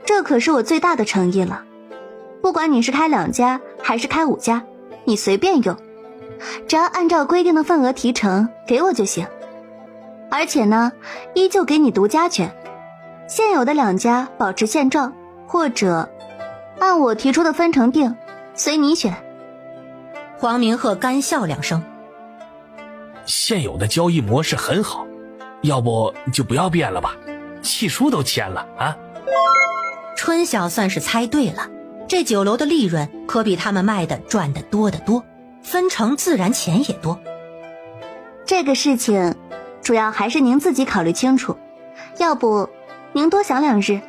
这可是我最大的诚意了，不管你是开2家还是开5家，你随便用，只要按照规定的份额提成给我就行。而且呢，依旧给你独家权。现有的2家保持现状，或者按我提出的分成定，随你选。黄明鹤干笑2声。现有的交易模式很好，要不就不要变了吧，契书都签了啊。春晓算是猜对了，这酒楼的利润可比他们卖的赚得多得多，分成自然钱也多。这个事情主要还是您自己考虑清楚，要不您多想2日，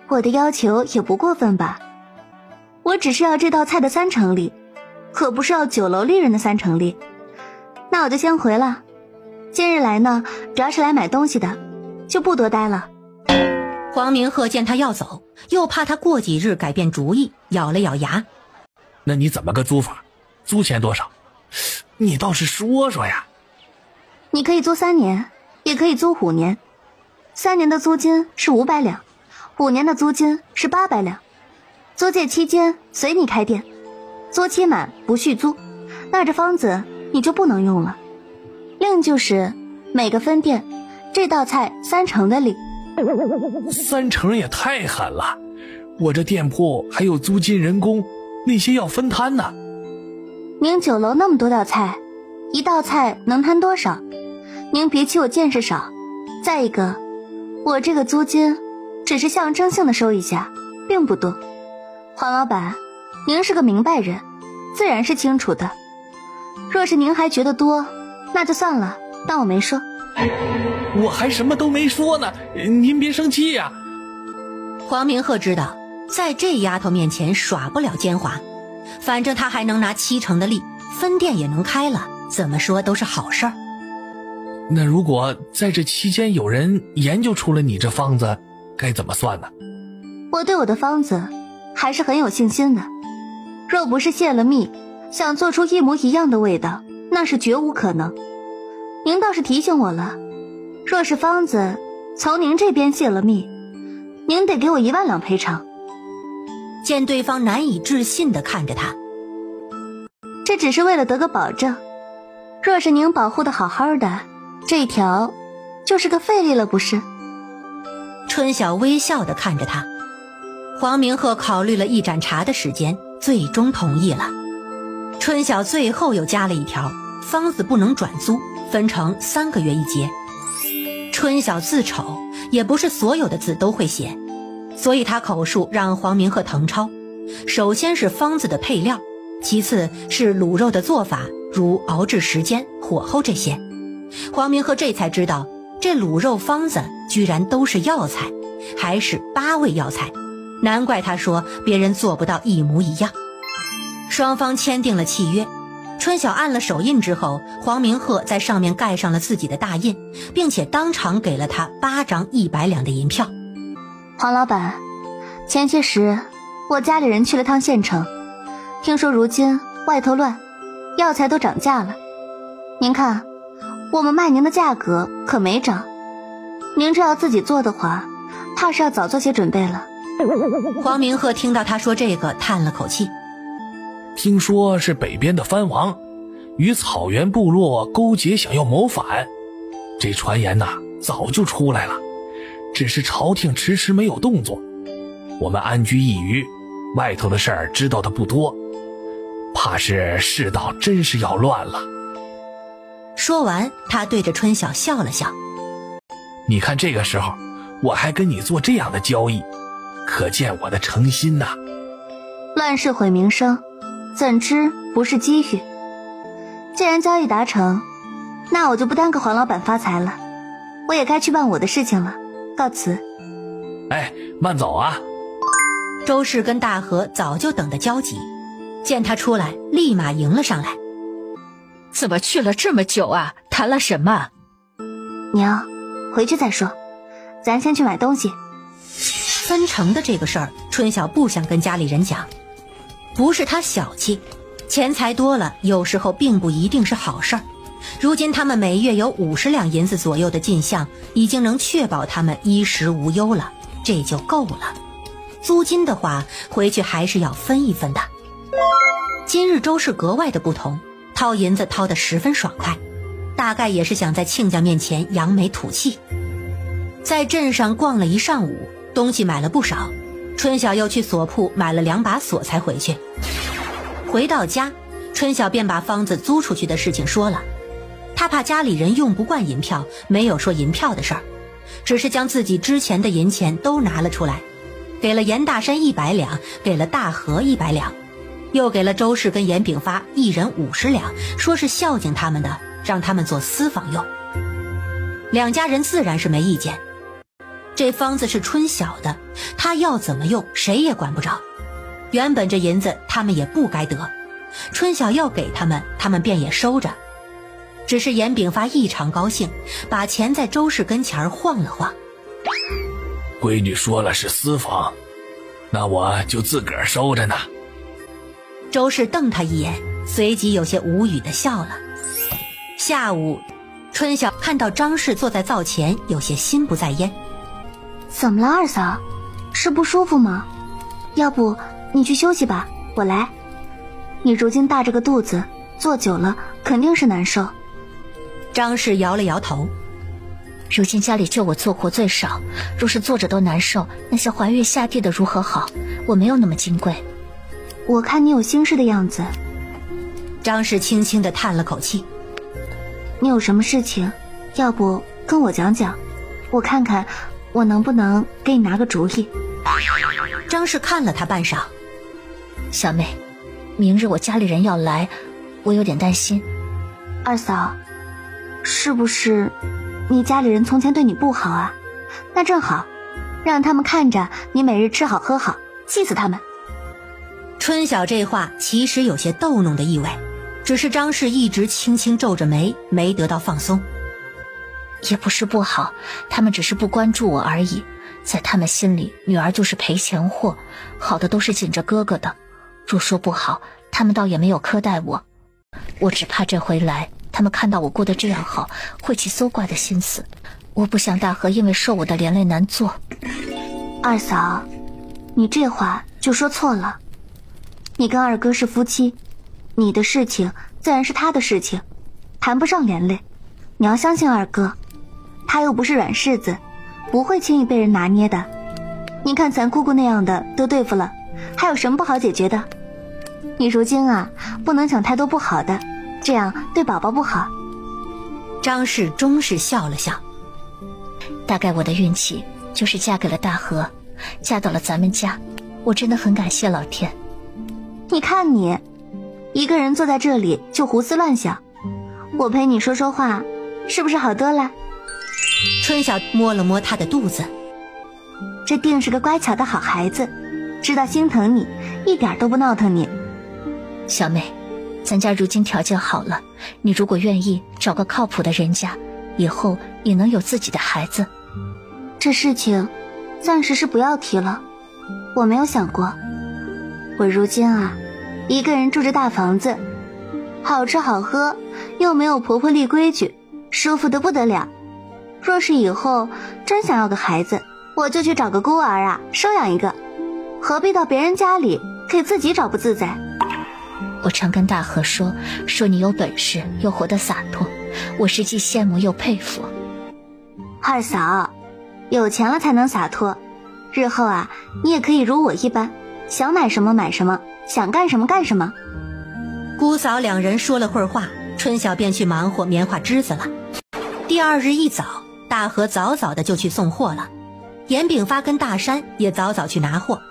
我的要求也不过分吧。我只是要这道菜的30%利，可不是要酒楼利润的30%利。那我就先回了，今日来呢，主要是来买东西的，就不多待了。黄明鹤见他要走，又怕他过几日改变主意，咬了咬牙。那你怎么个租法？租钱多少？你倒是说说呀。你可以租3年，也可以租5年。3年的租金是500两，5年的租金是800两。租借期间随你开店，租期满不续租，那这方子你就不能用了。另就是每个分店这道菜30%的利。30%也太狠了，我这店铺还有租金人工，那些要分摊呢。您酒楼那么多道菜，一道菜能摊多少？您别欺我见识少。再一个，我这个租金只是象征性的收一下，并不多。黄老板，您是个明白人，自然是清楚的。若是您还觉得多，那就算了，当我没说。我还什么都没说呢，您别生气呀。黄明鹤知道在这丫头面前耍不了奸猾，反正他还能拿70%的利，分店也能开了，怎么说都是好事儿。那如果在这期间有人研究出了你这方子，该怎么算呢？我对我的方子还是很有信心的，若不是泄了密，想做出一模一样的味道，那是绝无可能。您倒是提醒我了，若是方子从您这边泄了密，您得给我1万两赔偿。见对方难以置信地看着他，这只是为了得个保证，若是您保护得好好的，这条就是个费力了，不是？春晓微笑地看着他。黄明鹤考虑了一盏茶的时间，最终同意了。春晓最后又加了一条，方子不能转租，分成3个月一结。春晓字丑，也不是所有的字都会写，所以他口述让黄明鹤誊抄。首先是方子的配料，其次是卤肉的做法，如熬制时间、火候这些。黄明鹤这才知道，这卤肉方子居然都是药材，还是8味药材，难怪他说别人做不到一模一样。双方签订了契约，春晓按了手印之后，黄明鹤在上面盖上了自己的大印，并且当场给了他8张100两的银票。黄老板，前些时我家里人去了趟县城，听说如今外头乱，药材都涨价了。您看我们卖您的价格可没涨，您这要自己做的话，怕是要早做些准备了。黄明鹤听到他说这个，叹了口气。听说是北边的藩王与草原部落勾结，想要谋反，这传言呐早就出来了，只是朝廷迟迟没有动作。我们安居一隅，外头的事儿知道的不多，怕是世道真是要乱了。说完，他对着春晓笑了笑。你看这个时候我还跟你做这样的交易，可见我的诚心呐。乱世毁名声，怎知不是机遇？既然交易达成，那我就不耽搁黄老板发财了，我也该去办我的事情了，告辞。哎，慢走啊。周氏跟大河早就等得焦急，见他出来立马迎了上来。怎么去了这么久啊？谈了什么？娘，回去再说，咱先去买东西。分成的这个事儿，春晓不想跟家里人讲，不是他小气，钱财多了有时候并不一定是好事儿。如今他们每月有50两银子左右的进项，已经能确保他们衣食无忧了，这就够了。租金的话，回去还是要分一分的。今日周氏格外的不同，掏银子掏得十分爽快，大概也是想在亲家面前扬眉吐气。在镇上逛了一上午，东西买了不少，春晓又去锁铺买了2把锁才回去。回到家，春晓便把方子租出去的事情说了。他怕家里人用不惯银票，没有说银票的事儿，只是将自己之前的银钱都拿了出来，给了严大山100两，给了大河100两，又给了周氏跟严炳发一人50两，说是孝敬他们的，让他们做私房用。两家人自然是没意见。这方子是春晓的，他要怎么用谁也管不着。原本这银子他们也不该得，春晓要给他们，他们便也收着。只是严炳发异常高兴，把钱在周氏跟前晃了晃。闺女说了是私房，那我就自个儿收着呢。周氏瞪他一眼，随即有些无语地笑了。下午，春晓看到张氏坐在灶前，有些心不在焉。怎么了，二嫂？是不舒服吗？要不你去休息吧，我来。你如今大着个肚子，坐久了肯定是难受。张氏摇了摇头。如今家里就我做活最少，若是坐着都难受，那些怀孕下地的如何好？我没有那么金贵。我看你有心事的样子。张氏轻轻地叹了口气。你有什么事情，要不跟我讲讲，我看看我能不能给你拿个主意。张氏看了他半晌。小妹，明日我家里人要来，我有点担心。二嫂，是不是你家里人从前对你不好啊？那正好，让他们看着你每日吃好喝好，气死他们。春晓这话其实有些逗弄的意味，只是张氏一直轻轻皱着眉，没得到放松。也不是不好，他们只是不关注我而已。在他们心里，女儿就是赔钱货，好的都是紧着哥哥的。若说不好，他们倒也没有苛待我。我只怕这回来，他们看到我过得这样好，会起搜刮的心思。我不想大河因为受我的连累难做。二嫂，你这话就说错了。你跟二哥是夫妻，你的事情自然是他的事情，谈不上连累。你要相信二哥，他又不是软柿子，不会轻易被人拿捏的。你看咱姑姑那样的都对付了，还有什么不好解决的？你如今啊，不能想太多不好的，这样对宝宝不好。张氏终是笑了笑。大概我的运气就是嫁给了大河，嫁到了咱们家，我真的很感谢老天。你看你，一个人坐在这里就胡思乱想，我陪你说说话，是不是好多了？春晓摸了摸他的肚子，这定是个乖巧的好孩子，知道心疼你，一点都不闹腾你。小妹，咱家如今条件好了，你如果愿意找个靠谱的人家，以后也能有自己的孩子。这事情暂时是不要提了，我没有想过。我如今啊，一个人住着大房子，好吃好喝，又没有婆婆立规矩，舒服得不得了。若是以后真想要个孩子，我就去找个孤儿啊，收养一个，何必到别人家里给自己找不自在。我常跟大河说你有本事又活得洒脱，我是既羡慕又佩服。二嫂，有钱了才能洒脱，日后啊，你也可以如我一般，想买什么买什么，想干什么干什么。姑嫂两人说了会儿话，春晓便去忙活棉花枝子了。第二日一早，大河早早的就去送货了，严炳发跟大山也早早去拿货，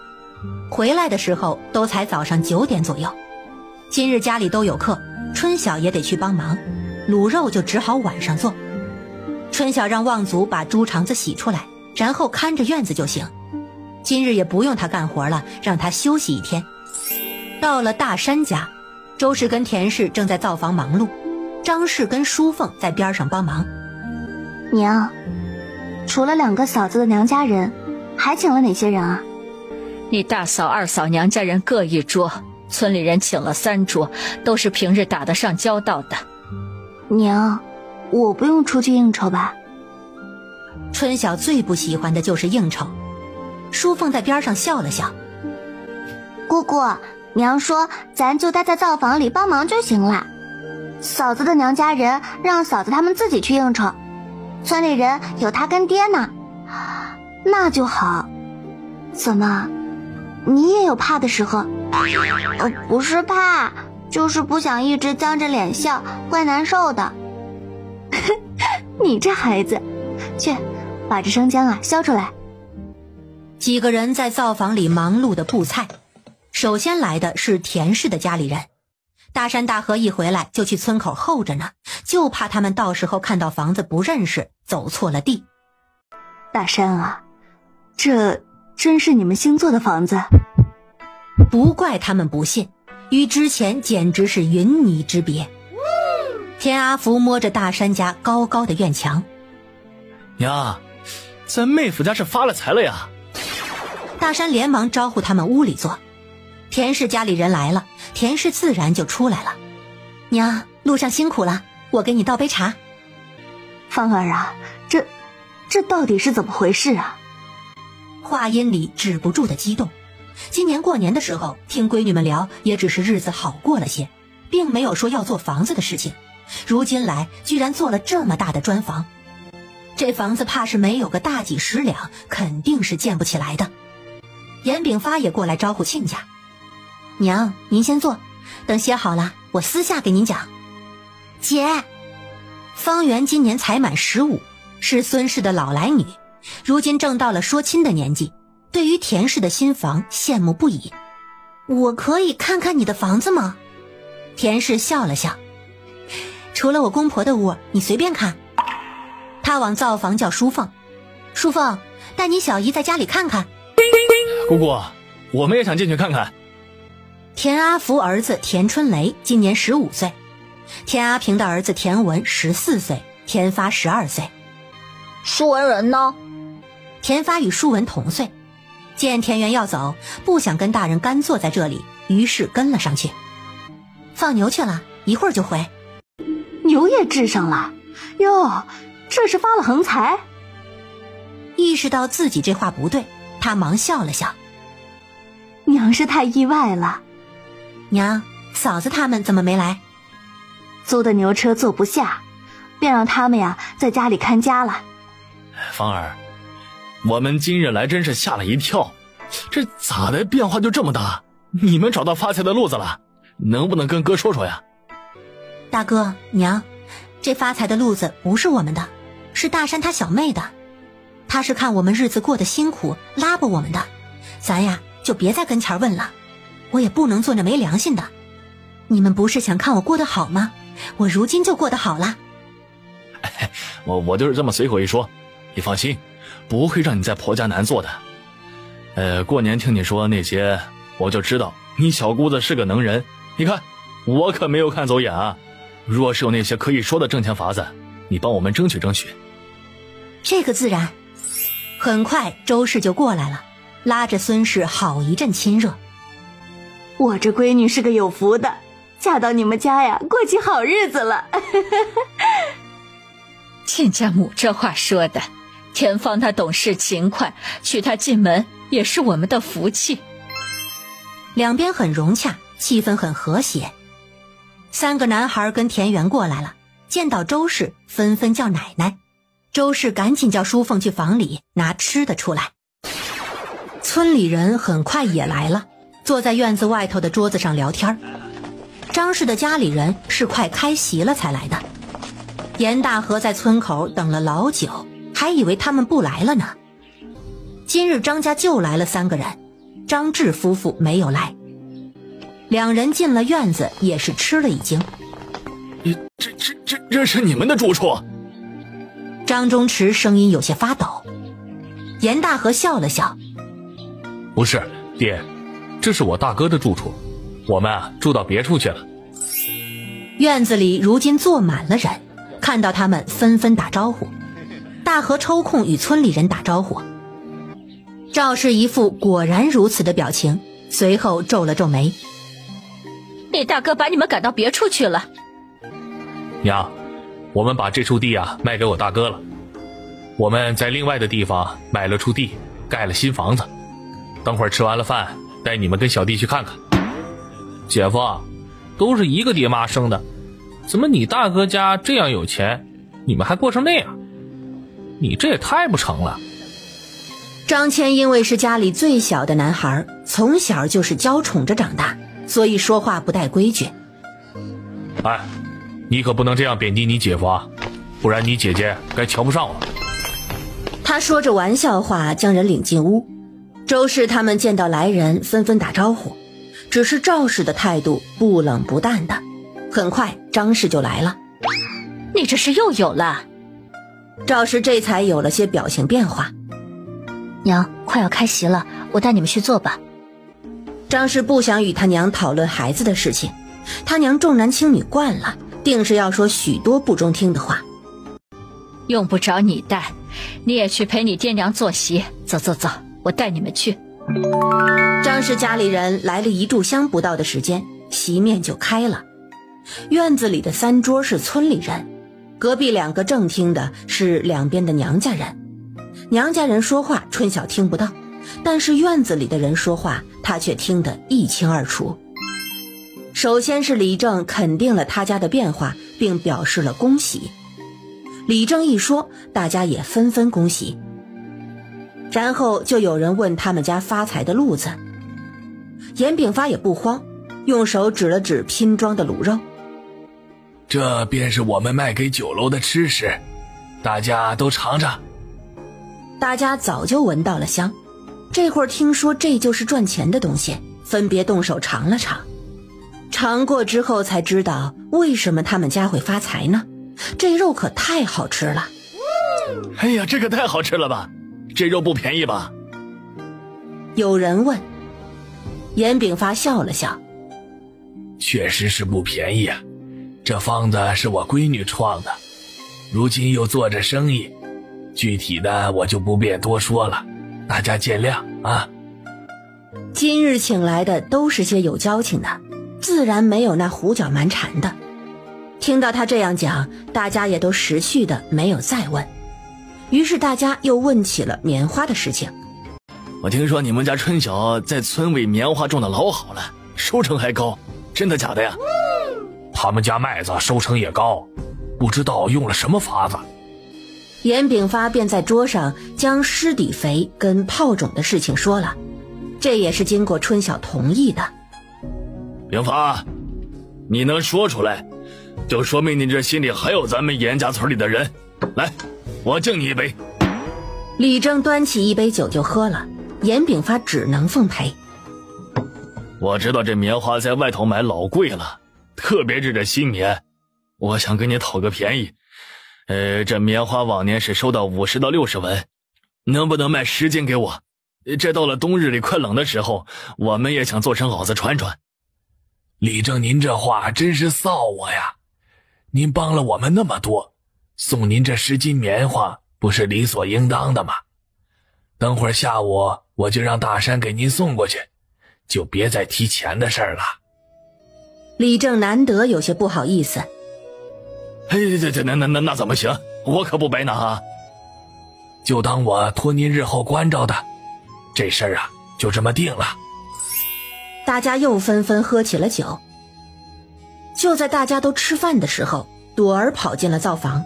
回来的时候都才早上9点左右。今日家里都有客，春晓也得去帮忙，卤肉就只好晚上做。春晓让望族把猪肠子洗出来，然后看着院子就行。今日也不用他干活了，让他休息一天。到了大山家，周氏跟田氏正在灶房忙碌，张氏跟淑凤在边上帮忙。娘，除了2个嫂子的娘家人，还请了哪些人啊？你大嫂、二嫂娘家人各一桌，村里人请了3桌，都是平日打得上交道的。娘，我不用出去应酬吧？春晓最不喜欢的就是应酬。淑凤在边上笑了笑。姑姑，娘说咱就待在灶房里帮忙就行了。嫂子的娘家人让嫂子他们自己去应酬，村里人有他跟爹呢。那就好。怎么，你也有怕的时候？不是怕，就是不想一直僵着脸笑，怪难受的。你这孩子，去把这生姜啊削出来。几个人在灶房里忙碌的布菜。首先来的是田氏的家里人，大山大河一回来就去村口候着呢，就怕他们到时候看到房子不认识，走错了地。大山啊，这真是你们星座的房子？不怪他们不信，与之前简直是云泥之别。田阿福摸着大山家高高的院墙，娘，咱妹夫家是发了财了呀！大山连忙招呼他们屋里坐。田氏家里人来了，田氏自然就出来了。娘，路上辛苦了，我给你倒杯茶。芳儿啊，这到底是怎么回事啊？话音里止不住的激动。今年过年的时候，听闺女们聊，也只是日子好过了些，并没有说要做房子的事情。如今来，居然做了这么大的砖房，这房子怕是没有个大几十两，肯定是建不起来的。严炳发也过来招呼亲家。娘，您先坐，等写好了，我私下给您讲。姐，方圆今年才满15，是孙氏的老来女，如今正到了说亲的年纪，对于田氏的新房羡慕不已。我可以看看你的房子吗？田氏笑了笑，除了我公婆的屋，你随便看。他往灶房叫淑凤，淑凤，带你小姨在家里看看。姑姑，我们也想进去看看。田阿福儿子田春雷今年15岁，田阿平的儿子田文14岁，田发12岁。舒文人呢？田发与舒文同岁，见田园要走，不想跟大人干坐在这里，于是跟了上去。放牛去了，一会儿就回。牛也治上了哟，这是发了横财。意识到自己这话不对，他忙笑了笑。娘是太意外了。娘，嫂子他们怎么没来？租的牛车坐不下，便让他们呀在家里看家了。芳儿，我们今日来真是吓了一跳，这咋的变化就这么大？你们找到发财的路子了，能不能跟哥说说呀？大哥娘，这发财的路子不是我们的，是大山他小妹的。他是看我们日子过得辛苦，拉拔我们的，咱呀就别在跟前问了，我也不能做那没良心的。你们不是想看我过得好吗？我如今就过得好了。我就是这么随口一说，你放心，不会让你在婆家难做的。过年听你说那些，我就知道你小姑子是个能人。你看，我可没有看走眼啊。若是有那些可以说的挣钱法子，你帮我们争取争取。这个自然。很快周氏就过来了，拉着孙氏好一阵亲热。我这闺女是个有福的，嫁到你们家呀，过起好日子了。亲家母这话说的，田芳她懂事勤快，娶她进门也是我们的福气。两边很融洽，气氛很和谐。3个男孩跟田园过来了，见到周氏纷纷叫奶奶。周氏赶紧叫淑凤去房里拿吃的出来。村里人很快也来了，坐在院子外头的桌子上聊天。张氏的家里人是快开席了才来的。严大河在村口等了老久，还以为他们不来了呢。今日张家就来了3个人，张志夫妇没有来。2人进了院子也是吃了一惊。这是你们的住处？张忠池声音有些发抖。严大河笑了笑，不是爹，这是我大哥的住处，我们住到别处去了。院子里如今坐满了人，看到他们纷纷打招呼。大河抽空与村里人打招呼。赵氏一副果然如此的表情，随后皱了皱眉。你大哥把你们赶到别处去了？娘，我们把这处地卖给我大哥了，我们在另外的地方买了处地，盖了新房子，等会儿吃完了饭带你们跟小弟去看看。姐夫，都是一个爹妈生的，怎么你大哥家这样有钱，你们还过成那样？你这也太不成了。张谦因为是家里最小的男孩，从小就是娇宠着长大，所以说话不带规矩。哎，你可不能这样贬低你姐夫啊，不然你姐姐该瞧不上我。他说着玩笑话，将人领进屋。周氏他们见到来人，纷纷打招呼，只是赵氏的态度不冷不淡的。很快张氏就来了。你这是又有了？赵氏这才有了些表情变化。娘，快要开席了，我带你们去坐吧。张氏不想与他娘讨论孩子的事情，他娘重男轻女惯了，定是要说许多不中听的话。用不着你带，你也去陪你爹娘坐席。走走走，我带你们去。张氏家里人来了1炷香不到的时间，席面就开了。院子里的3桌是村里人，隔壁2个正厅的是两边的娘家人。娘家人说话春晓听不到，但是院子里的人说话他却听得一清二楚。首先是李正肯定了他家的变化，并表示了恭喜。李正一说，大家也纷纷恭喜。然后就有人问他们家发财的路子。严炳发也不慌，用手指了指拼装的卤肉。这便是我们卖给酒楼的吃食，大家都尝尝。大家早就闻到了香，这会儿听说这就是赚钱的东西，分别动手尝了尝。尝过之后才知道为什么他们家会发财呢？这肉可太好吃了。哎呀，这可太好吃了吧，这肉不便宜吧？有人问。严炳发笑了笑，确实是不便宜啊，这方子是我闺女创的，如今又做着生意，具体的我就不便多说了，大家见谅啊。今日请来的都是些有交情的，自然没有那胡搅蛮缠的。听到他这样讲，大家也都识趣的没有再问。于是大家又问起了棉花的事情。我听说你们家春晓在村尾棉花种的老好了，收成还高，真的假的呀？他们家麦子收成也高，不知道用了什么法子。严炳发便在桌上将施底肥跟泡种的事情说了，这也是经过春晓同意的。炳发，你能说出来，就说明你这心里还有咱们严家村里的人。来，我敬你一杯。李正端起一杯酒就喝了，严炳发只能奉陪。我知道这棉花在外头买老贵了，特别是这新棉，我想跟你讨个便宜。这棉花往年是收到50到60文，能不能卖10斤给我？这到了冬日里快冷的时候，我们也想做成袄子穿穿。李正，您这话真是臊我呀！您帮了我们那么多，送您这10斤棉花不是理所应当的吗？等会儿下午我就让大山给您送过去，就别再提钱的事儿了。李正难得有些不好意思。那怎么行？我可不白拿啊！就当我托您日后关照的，这事儿啊就这么定了。大家又纷纷喝起了酒。就在大家都吃饭的时候，朵儿跑进了灶房。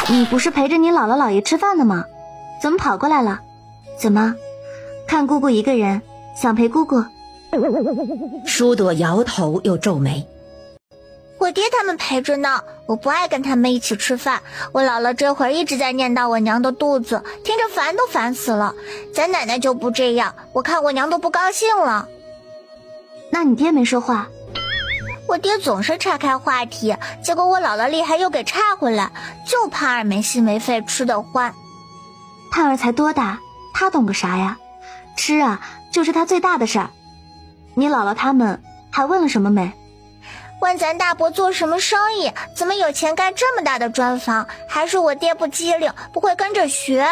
你不是陪着你姥姥姥爷吃饭的吗？怎么跑过来了？怎么看姑姑一个人，想陪姑姑？舒朵摇头又皱眉。我爹他们陪着呢，我不爱跟他们一起吃饭。我姥姥这会儿一直在念叨我娘的肚子，听着烦都烦死了。咱奶奶就不这样，我看我娘都不高兴了。那你爹没说话？我爹总是岔开话题，结果我姥姥厉害又给岔回来，就怕儿没心没肺吃得欢。他儿才多大，他懂个啥呀？吃啊，就是他最大的事儿。你姥姥他们还问了什么没？问咱大伯做什么生意，怎么有钱盖这么大的砖房，还是我爹不机灵，不会跟着学。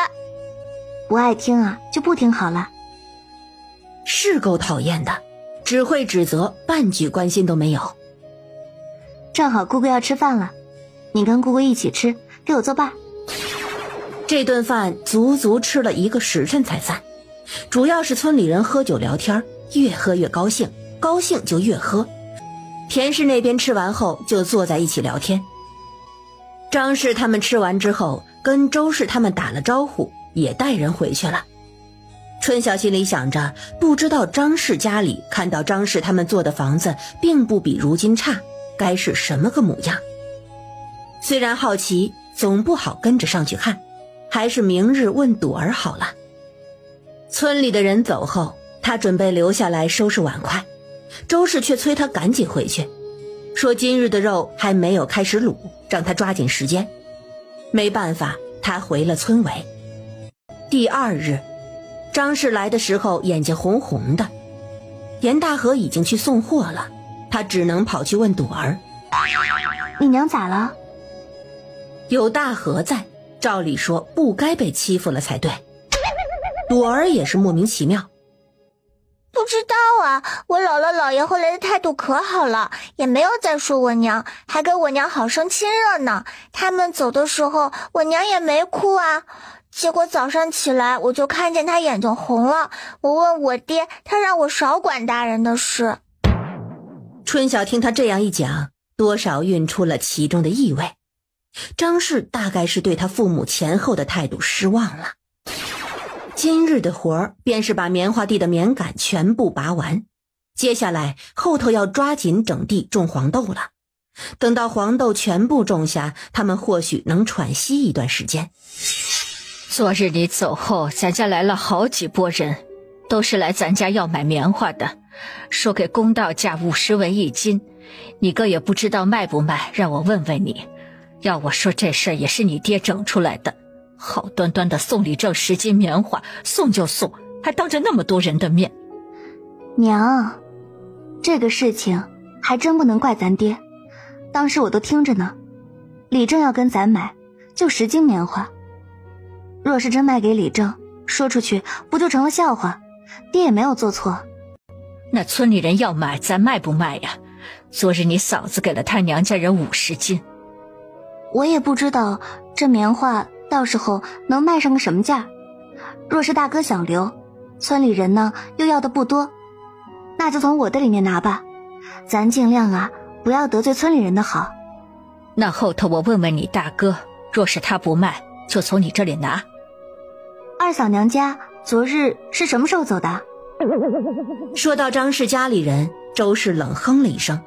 不爱听啊，就不听好了。是够讨厌的，只会指责，半句关心都没有。正好姑姑要吃饭了，你跟姑姑一起吃，给我作伴。这顿饭足足吃了1个时辰才散，主要是村里人喝酒聊天，越喝越高兴，高兴就越喝。田氏那边吃完后就坐在一起聊天。张氏他们吃完之后跟周氏他们打了招呼，也带人回去了。春晓心里想着，不知道张氏家里看到张氏他们做的房子并不比如今差，该是什么个模样。虽然好奇，总不好跟着上去看，还是明日问朵儿好了。村里的人走后，他准备留下来收拾碗筷，周氏却催他赶紧回去，说今日的肉还没有开始卤，让他抓紧时间。没办法，他回了村委。第二日，张氏来的时候眼睛红红的，严大河已经去送货了，他只能跑去问朵儿：你娘咋了？有大河在，照理说不该被欺负了才对。朵儿也是莫名其妙，不知道啊，我姥姥姥爷后来的态度可好了，也没有再说我娘，还给我娘好生亲热呢。他们走的时候，我娘也没哭啊。结果早上起来，我就看见她眼睛红了。我问我爹，他让我少管大人的事。春晓听他这样一讲，多少蕴出了其中的意味。张氏大概是对他父母前后的态度失望了。今日的活儿便是把棉花地的棉杆全部拔完，接下来后头要抓紧整地种黄豆了。等到黄豆全部种下，他们或许能喘息一段时间。昨日你走后，咱家来了好几拨人，都是来咱家要买棉花的，说给公道价50文一斤，你哥也不知道卖不卖，让我问问你。要我说这事儿也是你爹整出来的，好端端的送李正10斤棉花，送就送，还当着那么多人的面。娘，这个事情还真不能怪咱爹，当时我都听着呢。李正要跟咱买，就10斤棉花，若是真卖给李正，说出去不就成了笑话？爹也没有做错。那村里人要买，咱卖不卖呀？昨日你嫂子给了他娘家人50斤。我也不知道这棉花到时候能卖上个什么价。若是大哥想留，村里人呢又要的不多，那就从我的里面拿吧。咱尽量啊，不要得罪村里人的好。那后头我问问你大哥，若是他不卖，就从你这里拿。二嫂娘家昨日是什么时候走的？说到张氏家里人，周氏冷哼了一声：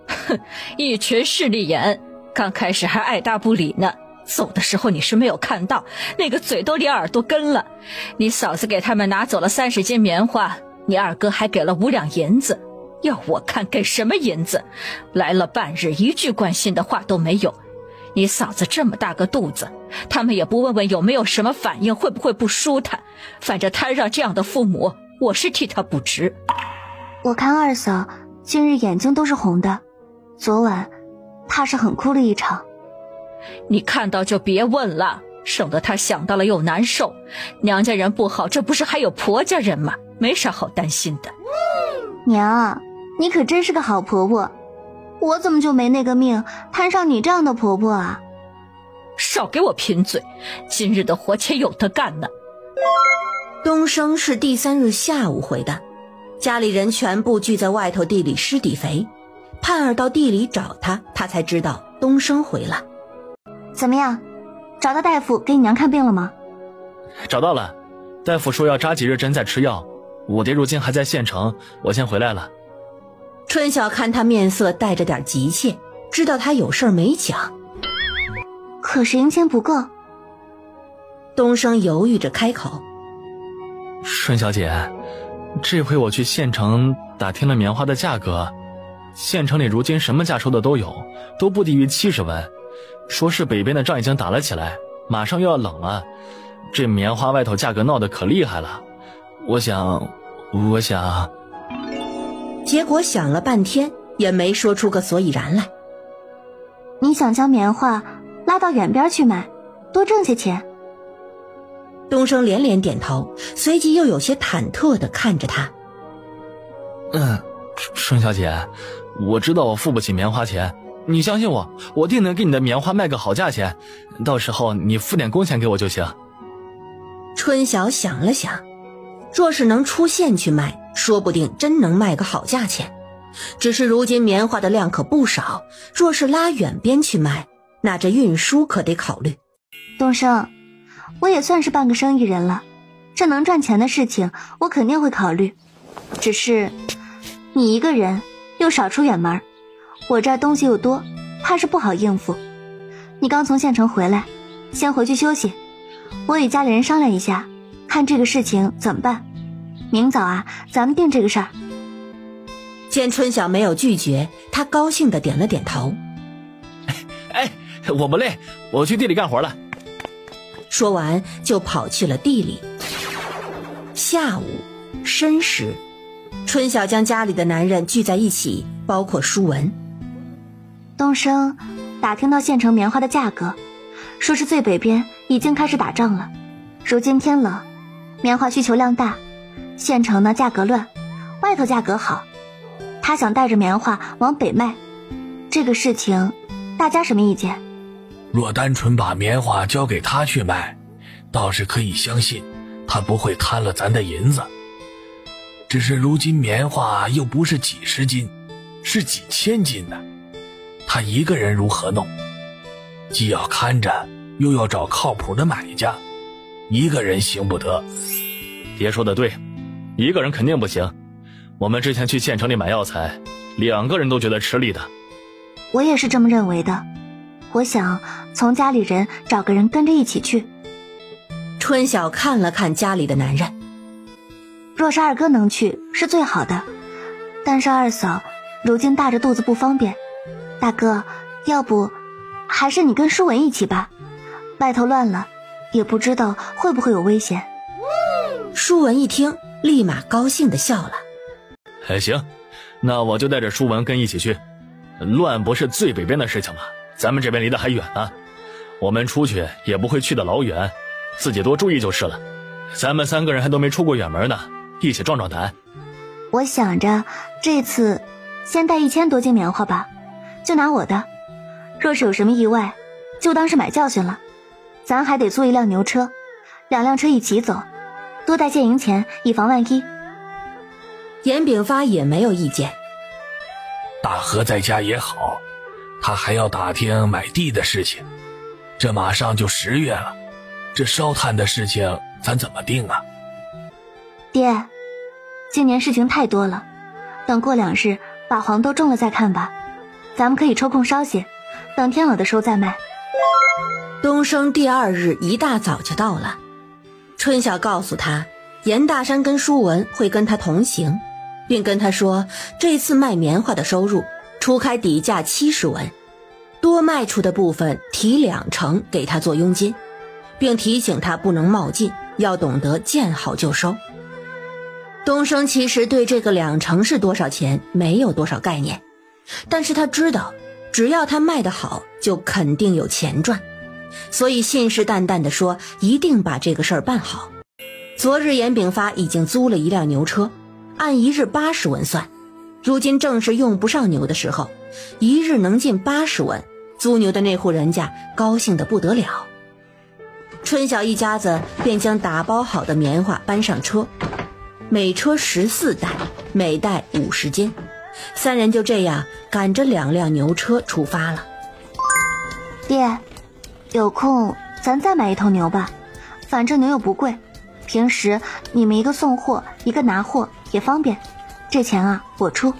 哼，一群势利眼，刚开始还爱答不理呢，走的时候你是没有看到，那个嘴都离耳朵根了。你嫂子给他们拿走了30斤棉花，你二哥还给了5两银子。要我看给什么银子？来了半日，一句关心的话都没有。你嫂子这么大个肚子，他们也不问问有没有什么反应，会不会不舒坦。反正摊上这样的父母，我是替他不值。我看二嫂今日眼睛都是红的，昨晚怕是很哭了一场。你看到就别问了，省得他想到了又难受。娘家人不好，这不是还有婆家人吗？没啥好担心的。娘，你可真是个好婆婆，我怎么就没那个命摊上你这样的婆婆啊？少给我贫嘴，今日的活且有的干呢。东升是第3日下午回的，家里人全部聚在外头地里施地肥。盼儿到地里找他，他才知道东升回了。怎么样，找到大夫给你娘看病了吗？找到了，大夫说要扎几日针再吃药。我爹如今还在县城，我先回来了。春晓看他面色带着点急切，知道他有事儿没讲。可是银钱不够。东升犹豫着开口：顺小姐，这回我去县城打听了棉花的价格，县城里如今什么价收的都有，都不低于70文。说是北边的仗已经打了起来，马上又要冷了，这棉花外头价格闹得可厉害了。我想结果想了半天也没说出个所以然来。你想将棉花拉到远边去卖，多挣些钱。东升连连点头，随即又有些忐忑地看着他。顺小姐，我知道我付不起棉花钱，你相信我，我定能给你的棉花卖个好价钱，到时候你付点工钱给我就行。春晓想了想，若是能出县去卖，说不定真能卖个好价钱。只是如今棉花的量可不少，若是拉远边去卖，那这运输可得考虑。东升，我也算是半个生意人了，这能赚钱的事情我肯定会考虑。只是你一个人又少出远门，我这儿东西又多，怕是不好应付。你刚从县城回来，先回去休息，我与家里人商量一下，看这个事情怎么办。明早啊，咱们定这个事儿。见春晓没有拒绝，他高兴地点了点头。哎，我不累，我去地里干活了。说完就跑去了地里。下午申时，春晓将家里的男人聚在一起，包括舒文。东升打听到县城棉花的价格，说是最北边已经开始打仗了，如今天冷，棉花需求量大，县城呢价格乱，外头价格好，他想带着棉花往北卖。这个事情大家什么意见？若单纯把棉花交给他去卖，倒是可以相信他不会贪了咱的银子。只是如今棉花又不是几十斤，是几千斤的，他一个人如何弄？既要看着，又要找靠谱的买家，一个人行不得。爹说的对，一个人肯定不行。我们之前去县城里买药材，2个人都觉得吃力的。我也是这么认为的，我想从家里人找个人跟着一起去。春晓看了看家里的男人，若是二哥能去是最好的，但是二嫂如今大着肚子不方便。大哥，要不还是你跟舒文一起吧，外头乱了，也不知道会不会有危险。舒文一听，立马高兴地笑了。行，那我就带着舒文跟一起去。乱不是最北边的事情吗？咱们这边离得还远呢，我们出去也不会去得老远，自己多注意就是了。咱们3个人还都没出过远门呢，一起壮壮胆。我想着这次先带1000多斤棉花吧，就拿我的，若是有什么意外，就当是买教训了。咱还得租一辆牛车，2辆车一起走，多带些银钱，以防万一。严炳发也没有意见。大河在家也好，他还要打听买地的事情。这马上就10月了，这烧炭的事情咱怎么定啊？爹，今年事情太多了，等过2日把黄豆种了再看吧。咱们可以抽空烧些，等天冷的时候再卖。东升第2日一大早就到了，春晓告诉他，严大山跟舒文会跟他同行，并跟他说这次卖棉花的收入除开底价70文，多卖出的部分提2成给他做佣金，并提醒他不能冒进，要懂得见好就收。东升其实对这个2成是多少钱没有多少概念，但是他知道只要他卖得好就肯定有钱赚，所以信誓旦旦地说一定把这个事儿办好。昨日严炳发已经租了1辆牛车，按1日80文算，如今正是用不上牛的时候，1日能进80文，租牛的那户人家高兴得不得了。春晓一家子便将打包好的棉花搬上车，每车14袋，每袋50斤，3人就这样赶着2辆牛车出发了。爹，有空咱再买1头牛吧，反正牛又不贵，平时你们一个送货一个拿货也方便，这钱啊我出。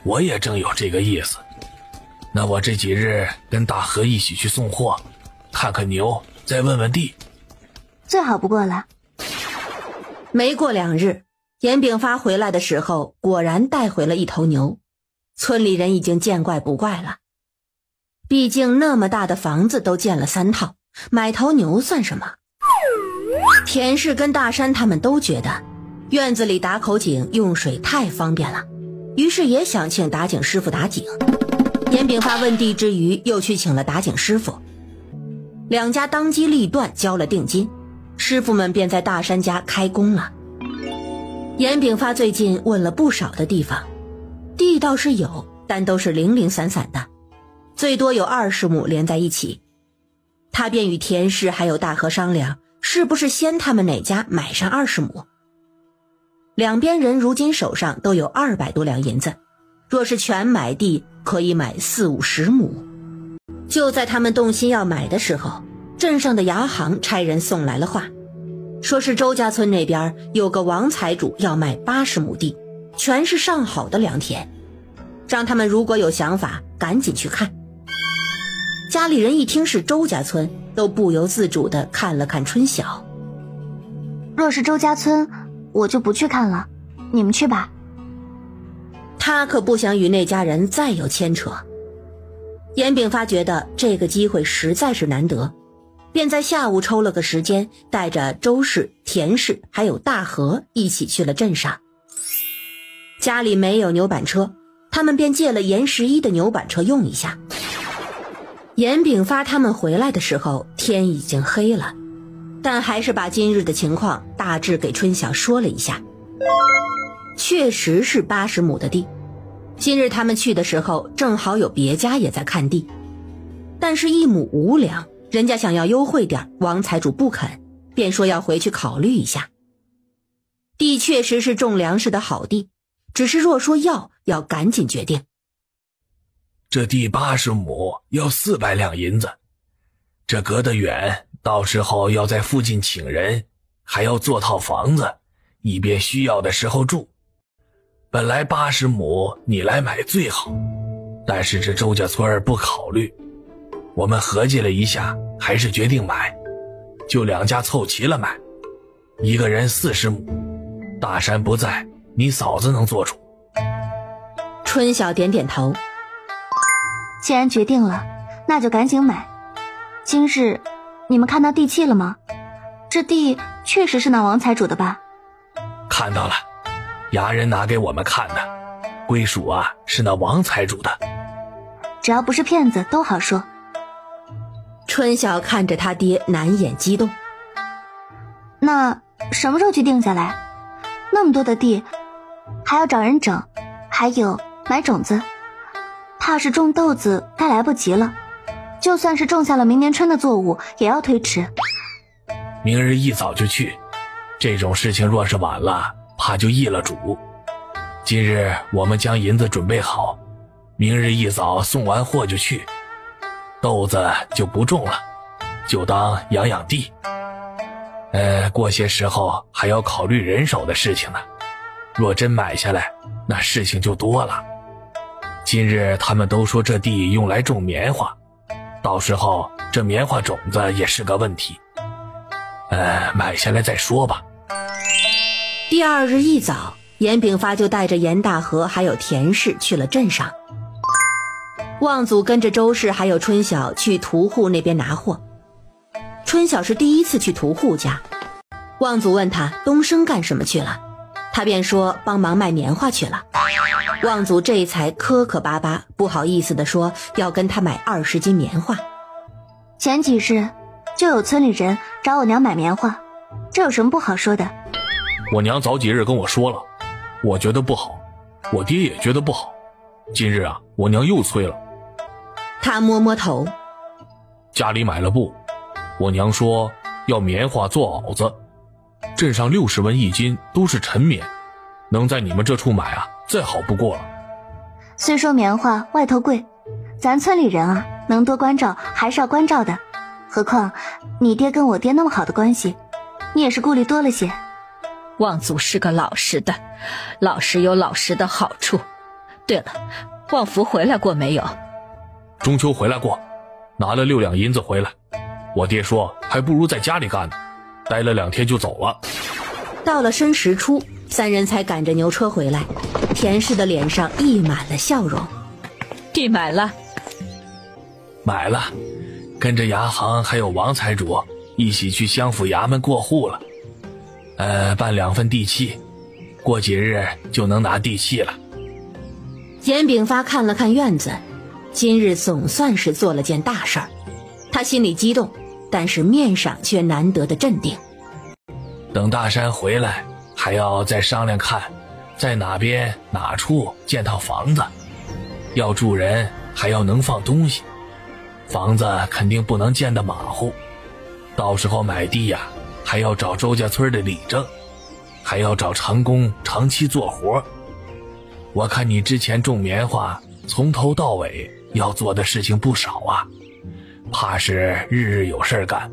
我也正有这个意思，那我这几日跟大河一起去送货，看看牛，再问问地，最好不过了。没过2日，严炳发回来的时候果然带回了1头牛，村里人已经见怪不怪了，毕竟那么大的房子都建了3套，买头牛算什么？田氏跟大山他们都觉得院子里打口井用水太方便了，于是也想请打井师傅打井。严炳发问地之余又去请了打井师傅，2家当机立断交了定金，师傅们便在大山家开工了。严炳发最近问了不少的地方，地倒是有，但都是零零散散的，最多有20亩连在一起。他便与田氏还有大河商量，是不是先他们哪家买上20亩。两边人如今手上都有200多两银子，若是全买地，可以买40-50亩。就在他们动心要买的时候，镇上的牙行差人送来了话，说是周家村那边有个王财主要卖80亩地，全是上好的良田，让他们如果有想法赶紧去看。家里人一听是周家村，都不由自主地看了看春晓。若是周家村，我就不去看了，你们去吧。他可不想与那家人再有牵扯。严炳发觉得这个机会实在是难得，便在下午抽了个时间，带着周氏、田氏还有大河一起去了镇上。家里没有牛板车，他们便借了严11的牛板车用一下。严炳发他们回来的时候，天已经黑了，但还是把今日的情况大致给春晓说了一下。确实是80亩的地，今日他们去的时候正好有别家也在看地，但是1亩5两，人家想要优惠点，王财主不肯，便说要回去考虑一下。地确实是种粮食的好地，只是若说要赶紧决定。这地80亩要400两银子，这隔得远，到时候要在附近请人，还要做套房子，以便需要的时候住。本来80亩你来买最好，但是这周家村不考虑。我们合计了一下，还是决定买，就2家凑齐了买，一个人40亩。大山不在，你嫂子能做主。春晓点点头。既然决定了，那就赶紧买。今日你们看到地契了吗？这地确实是那王财主的吧？看到了，衙人拿给我们看的，归属啊是那王财主的。只要不是骗子都好说。春晓看着他爹难掩激动。那什么时候去定下来？那么多的地，还要找人整，还有买种子，怕是种豆子该来不及了。就算是种下了明年春的作物，也要推迟。明日一早就去，这种事情若是晚了，怕就易了主。今日我们将银子准备好，明日一早送完货就去。豆子就不种了，就当养养地。过些时候还要考虑人手的事情呢。若真买下来，那事情就多了。今日他们都说这地用来种棉花，到时候这棉花种子也是个问题。买下来再说吧。第二日一早，严炳发就带着严大河还有田氏去了镇上。望祖跟着周氏还有春晓去屠户那边拿货。春晓是第一次去屠户家，望祖问他东升干什么去了，他便说帮忙卖棉花去了。望祖这才磕磕巴巴不好意思地说要跟他买20斤棉花。前几日就有村里人找我娘买棉花，这有什么不好说的？我娘早几日跟我说了，我觉得不好，我爹也觉得不好。今日啊，我娘又催了。他摸摸头，家里买了布，我娘说要棉花做袄子，镇上60文1斤，都是陈棉，能在你们这处买啊，再好不过了。虽说棉花外头贵，咱村里人啊，能多关照还是要关照的。何况你爹跟我爹那么好的关系，你也是顾虑多了些。望祖是个老实的，老实有老实的好处。对了，望福回来过没有？中秋回来过，拿了6两银子回来。我爹说还不如在家里干呢，待了2天就走了。到了申时初，3人才赶着牛车回来。田氏的脸上溢满了笑容。地买了？买了，跟着衙行还有王财主一起去乡府衙门过户了。办2份地契，过几日就能拿地契了。严炳发看了看院子，今日总算是做了件大事儿。他心里激动，但是面上却难得的镇定。等大山回来，还要再商量看，在哪边哪处建套房子，要住人，还要能放东西。房子肯定不能建得马虎，到时候买地呀，还要找周家村的里正，还要找长工长期做活。我看你之前种棉花，从头到尾要做的事情不少啊，怕是日日有事干。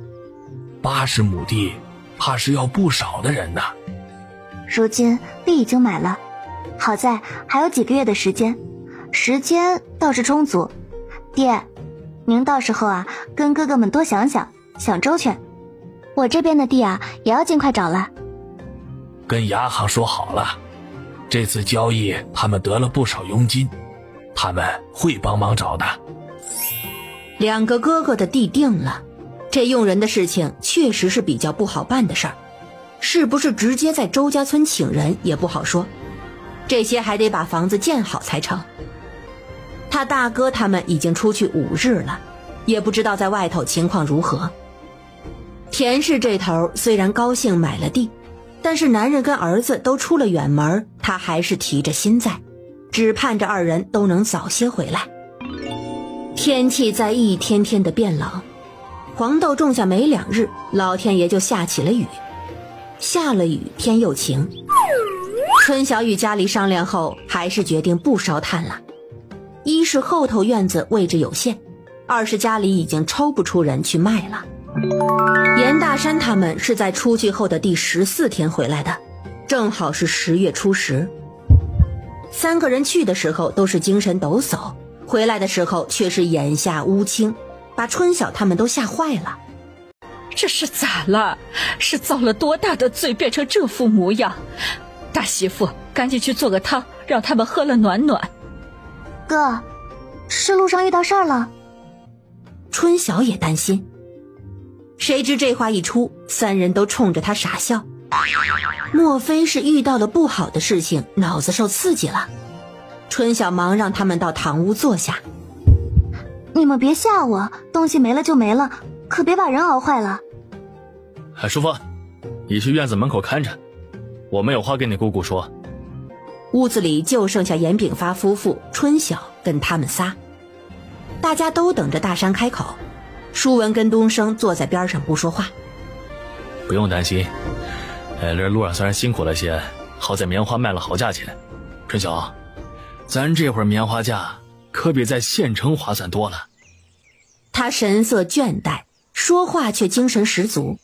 80亩地，怕是要不少的人呐。如今地已经买了，好在还有几个月的时间倒是充足。爹，您到时候啊，跟哥哥们多想想，想周全。我这边的地啊，也要尽快找了。跟牙行说好了，这次交易他们得了不少佣金，他们会帮忙找的。2个哥哥的地定了，这用人的事情确实是比较不好办的事儿，是不是直接在周家村请人也不好说，这些还得把房子建好才成。他大哥他们已经出去5日了，也不知道在外头情况如何。田氏这头虽然高兴买了地，但是男人跟儿子都出了远门，他还是提着心在，只盼着2人都能早些回来。天气在一天天的变冷，黄豆种下没2日，老天爷就下起了雨。下了雨，天又晴。春晓与家里商量后，还是决定不烧炭了。一是后头院子位置有限，二是家里已经抽不出人去卖了。严大山他们是在出去后的第14天回来的，正好是10月初10。3个人去的时候都是精神抖擞，回来的时候却是眼下乌青，把春晓他们都吓坏了。这是咋了？是造了多大的罪变成这副模样？大媳妇，赶紧去做个汤，让他们喝了暖暖。哥，是路上遇到事儿了。春晓也担心，谁知这话一出，3人都冲着他傻笑。莫非是遇到了不好的事情，脑子受刺激了？春晓忙让他们到堂屋坐下。你们别吓我，东西没了就没了，可别把人熬坏了。叔父，你去院子门口看着，我们有话跟你姑姑说。屋子里就剩下严炳发夫妇、春晓跟他们仨，大家都等着大山开口。舒文跟东升坐在边上不说话。不用担心，这路上虽然辛苦了些，好在棉花卖了好价钱。春晓，咱这会儿棉花价可比在县城划算多了。他神色倦怠，说话却精神十足。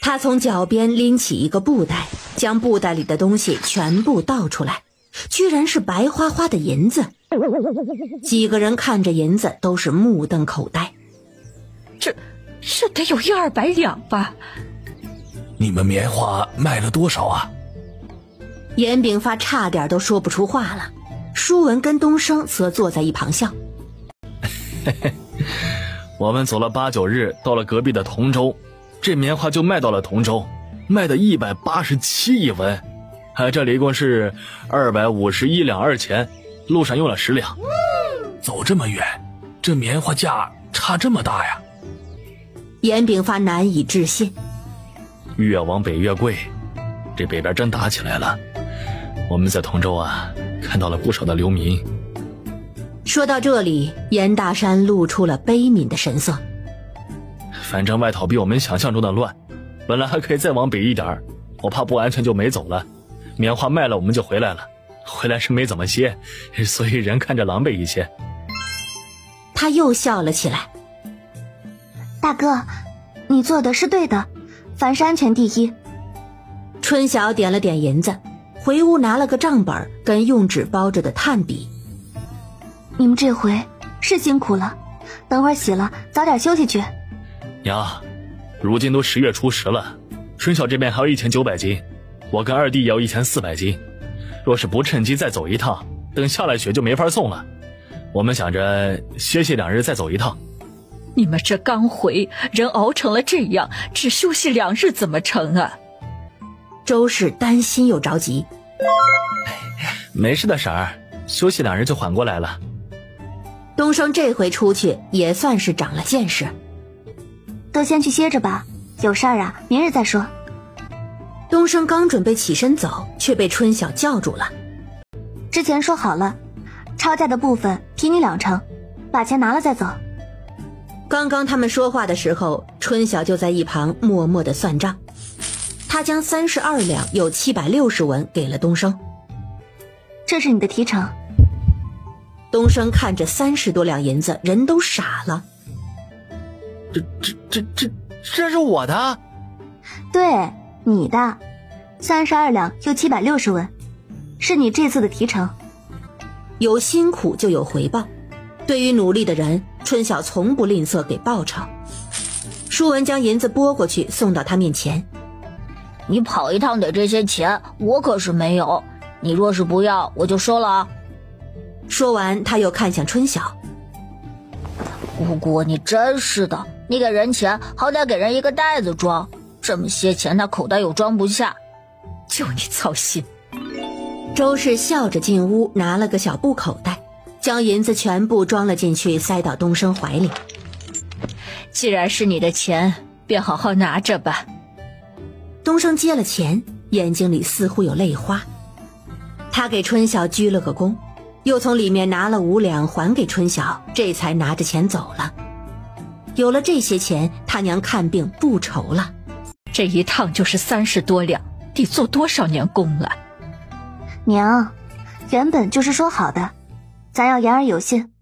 他从脚边拎起一个布袋，将布袋里的东西全部倒出来，居然是白花花的银子。几个人看着银子都是目瞪口呆。这得有100-200两吧？你们棉花卖了多少啊？严炳发差点都说不出话了。舒文跟东升则坐在一旁笑。我们走了8、9日，到了隔壁的同州，这棉花就卖到了同州，卖的187一文，这里一共是251两2钱，路上用了10两。走这么远，这棉花价差这么大呀？严炳发难以置信。越往北越贵，这北边真打起来了。我们在同州啊，看到了不少的流民。说到这里，严大山露出了悲悯的神色。反正外头比我们想象中的乱，本来还可以再往北一点，我怕不安全就没走了。棉花卖了我们就回来了，回来是没怎么歇，所以人看着狼狈一些。他又笑了起来。大哥，你做的是对的，凡是安全第一。春晓点了点银子，回屋拿了个账本跟用纸包着的炭笔。你们这回是辛苦了，等会儿洗了早点休息去。娘，如今都10月初10了，春晓这边还有1900斤，我跟二弟也要1400斤，若是不趁机再走一趟，等下了雪就没法送了。我们想着歇息2日再走一趟。你们这刚回，人熬成了这样，只休息2日怎么成啊？周氏担心又着急。没事的婶儿，休息2日就缓过来了。东升这回出去也算是长了见识。都先去歇着吧，有事儿啊明日再说。东升刚准备起身走，却被春晓叫住了。之前说好了，抄价的部分提你2成，把钱拿了再走。刚刚他们说话的时候，春晓就在一旁默默地算账。他将32两又760文给了东升。这是你的提成。东升看着30多两银子，人都傻了。这是我的？对，你的，32两又760文，是你这次的提成。有辛苦就有回报，对于努力的人，春晓从不吝啬给报酬。舒文将银子拨过去，送到他面前。你跑一趟得这些钱，我可是没有。你若是不要，我就收了啊。说完，他又看向春晓。姑姑，你真是的，你给人钱，好歹给人一个袋子装，这么些钱他口袋又装不下。就你操心。周氏笑着进屋，拿了个小布口袋，将银子全部装了进去，塞到东升怀里。既然是你的钱，便好好拿着吧。东升接了钱，眼睛里似乎有泪花。他给春晓鞠了个躬，又从里面拿了5两还给春晓，这才拿着钱走了。有了这些钱，他娘看病不愁了。这一趟就是30多两，得做多少年工了？娘，原本就是说好的，咱要言而有信。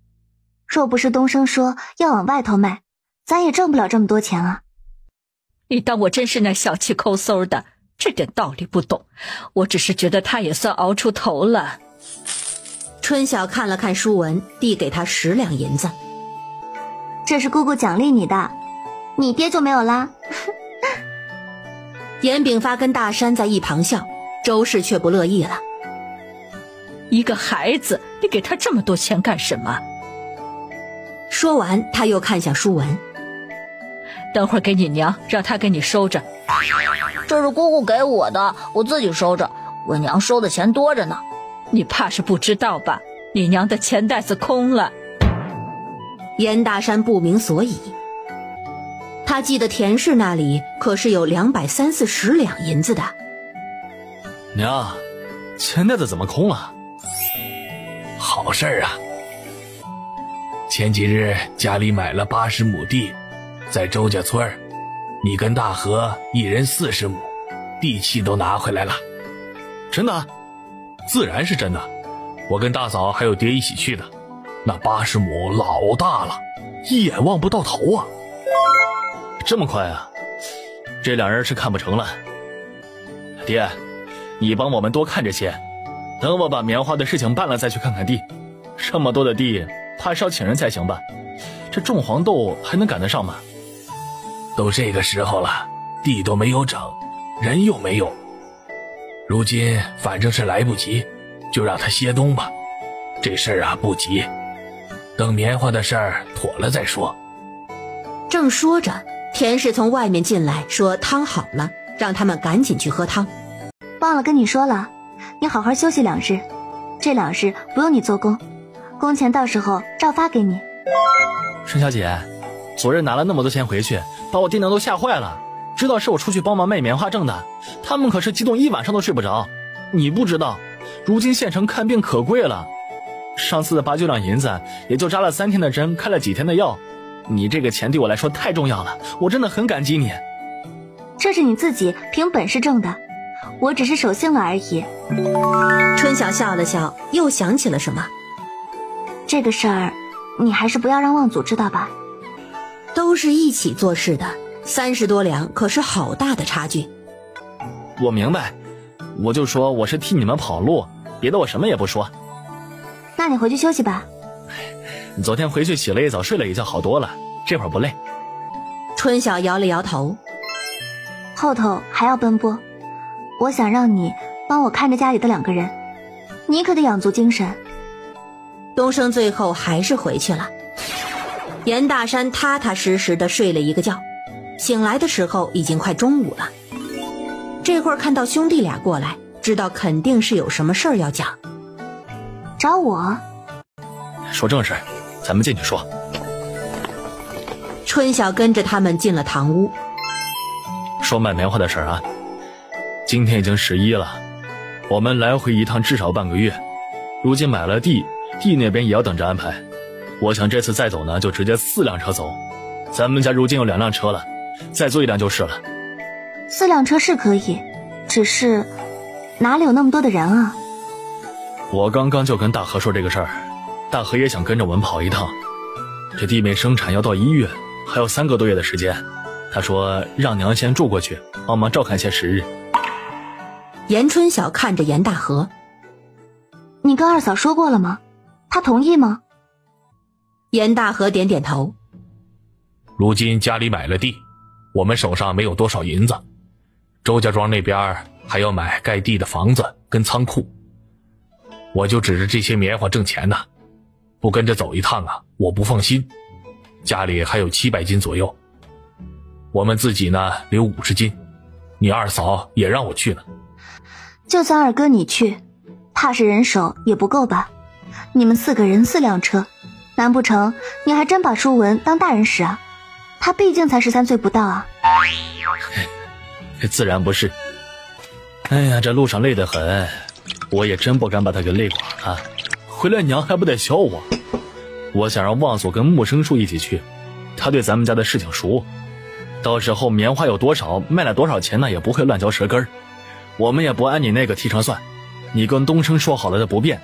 若不是东升说要往外头卖，咱也挣不了这么多钱啊。你当我真是那小气抠搜的，这点道理不懂。我只是觉得他也算熬出头了。春晓看了看舒文，递给他10两银子。这是姑姑奖励你的，你爹就没有啦。严炳发跟大山在一旁笑，周氏却不乐意了。一个孩子，你给他这么多钱干什么？说完，他又看向舒文。等会儿给你娘，让她给你收着。这是姑姑给我的，我自己收着。我娘收的钱多着呢。你怕是不知道吧？你娘的钱袋子空了。严大山不明所以，他记得田氏那里可是有230-40两银子的。娘，钱袋子怎么空了？好事儿啊！前几日家里买了80亩地，在周家村儿，你跟大河一人40亩，地契都拿回来了。真的？自然是真的，我跟大嫂还有爹一起去的。那80亩老大了，一眼望不到头啊。这么快啊？这两人是看不成了。爹，你帮我们多看着些，等我把棉花的事情办了再去看看地。这么多的地，怕是要请人才行吧？这种黄豆还能赶得上吗？都这个时候了，地都没有整，人又没有，如今反正是来不及，就让他歇冬吧。这事儿啊不急，等棉花的事儿妥了再说。正说着，田氏从外面进来，说汤好了，让他们赶紧去喝汤。忘了跟你说了，你好好休息2日，这2日不用你做工，工钱到时候照发给你。申小姐，昨日拿了那么多钱回去，把我爹娘都吓坏了，知道是我出去帮忙卖棉花挣的，他们可是激动一晚上都睡不着。你不知道，如今县城看病可贵了，上次的8、9两银子也就扎了3天的针，开了几天的药。你这个钱对我来说太重要了，我真的很感激你。这是你自己凭本事挣的，我只是守信了而已。春晓笑了笑，又想起了什么。这个事儿你还是不要让望祖知道吧。都是一起做事的，30多两可是好大的差距。我明白，我就说我是替你们跑路，别的我什么也不说。那你回去休息吧。昨天回去洗了一澡，睡了一觉，好多了，这会儿不累。春晓摇了摇头。后头还要奔波，我想让你帮我看着家里的2个人，你可得养足精神。东升最后还是回去了。严大山踏踏实实地睡了一个觉，醒来的时候已经快中午了。这会儿看到兄弟俩过来，知道肯定是有什么事儿要讲。找我？说正事，咱们进去说。春晓跟着他们进了堂屋。说卖棉花的事啊，今天已经11了，我们来回一趟至少半个月，如今买了地，地那边也要等着安排。我想这次再走呢，就直接4辆车走。咱们家如今有2辆车了，再租1辆就是了。4辆车是可以，只是哪里有那么多的人啊？我刚刚就跟大河说这个事儿，大河也想跟着我们跑一趟。这弟妹生产要到1月，还有3个多月的时间。他说让娘先住过去，帮忙照看些时日。严春晓看着严大河，你跟二嫂说过了吗？她同意吗？严大河点点头。如今家里买了地，我们手上没有多少银子，周家庄那边还要买盖地的房子跟仓库，我就指着这些棉花挣钱呢，不跟着走一趟啊，我不放心。家里还有700斤左右，我们自己呢留50斤，你二嫂也让我去呢。就算二哥你去，怕是人手也不够吧？你们4个人4辆车，难不成你还真把舒文当大人使啊？他毕竟才13岁不到啊。自然不是。哎呀，这路上累得很，我也真不敢把他给累垮了。回来娘还不得笑我。我想让旺祖跟木生叔一起去，他对咱们家的事情熟，到时候棉花有多少，卖了多少钱呢，也不会乱嚼舌根儿。我们也不按你那个提成算，你跟东升说好了的不变，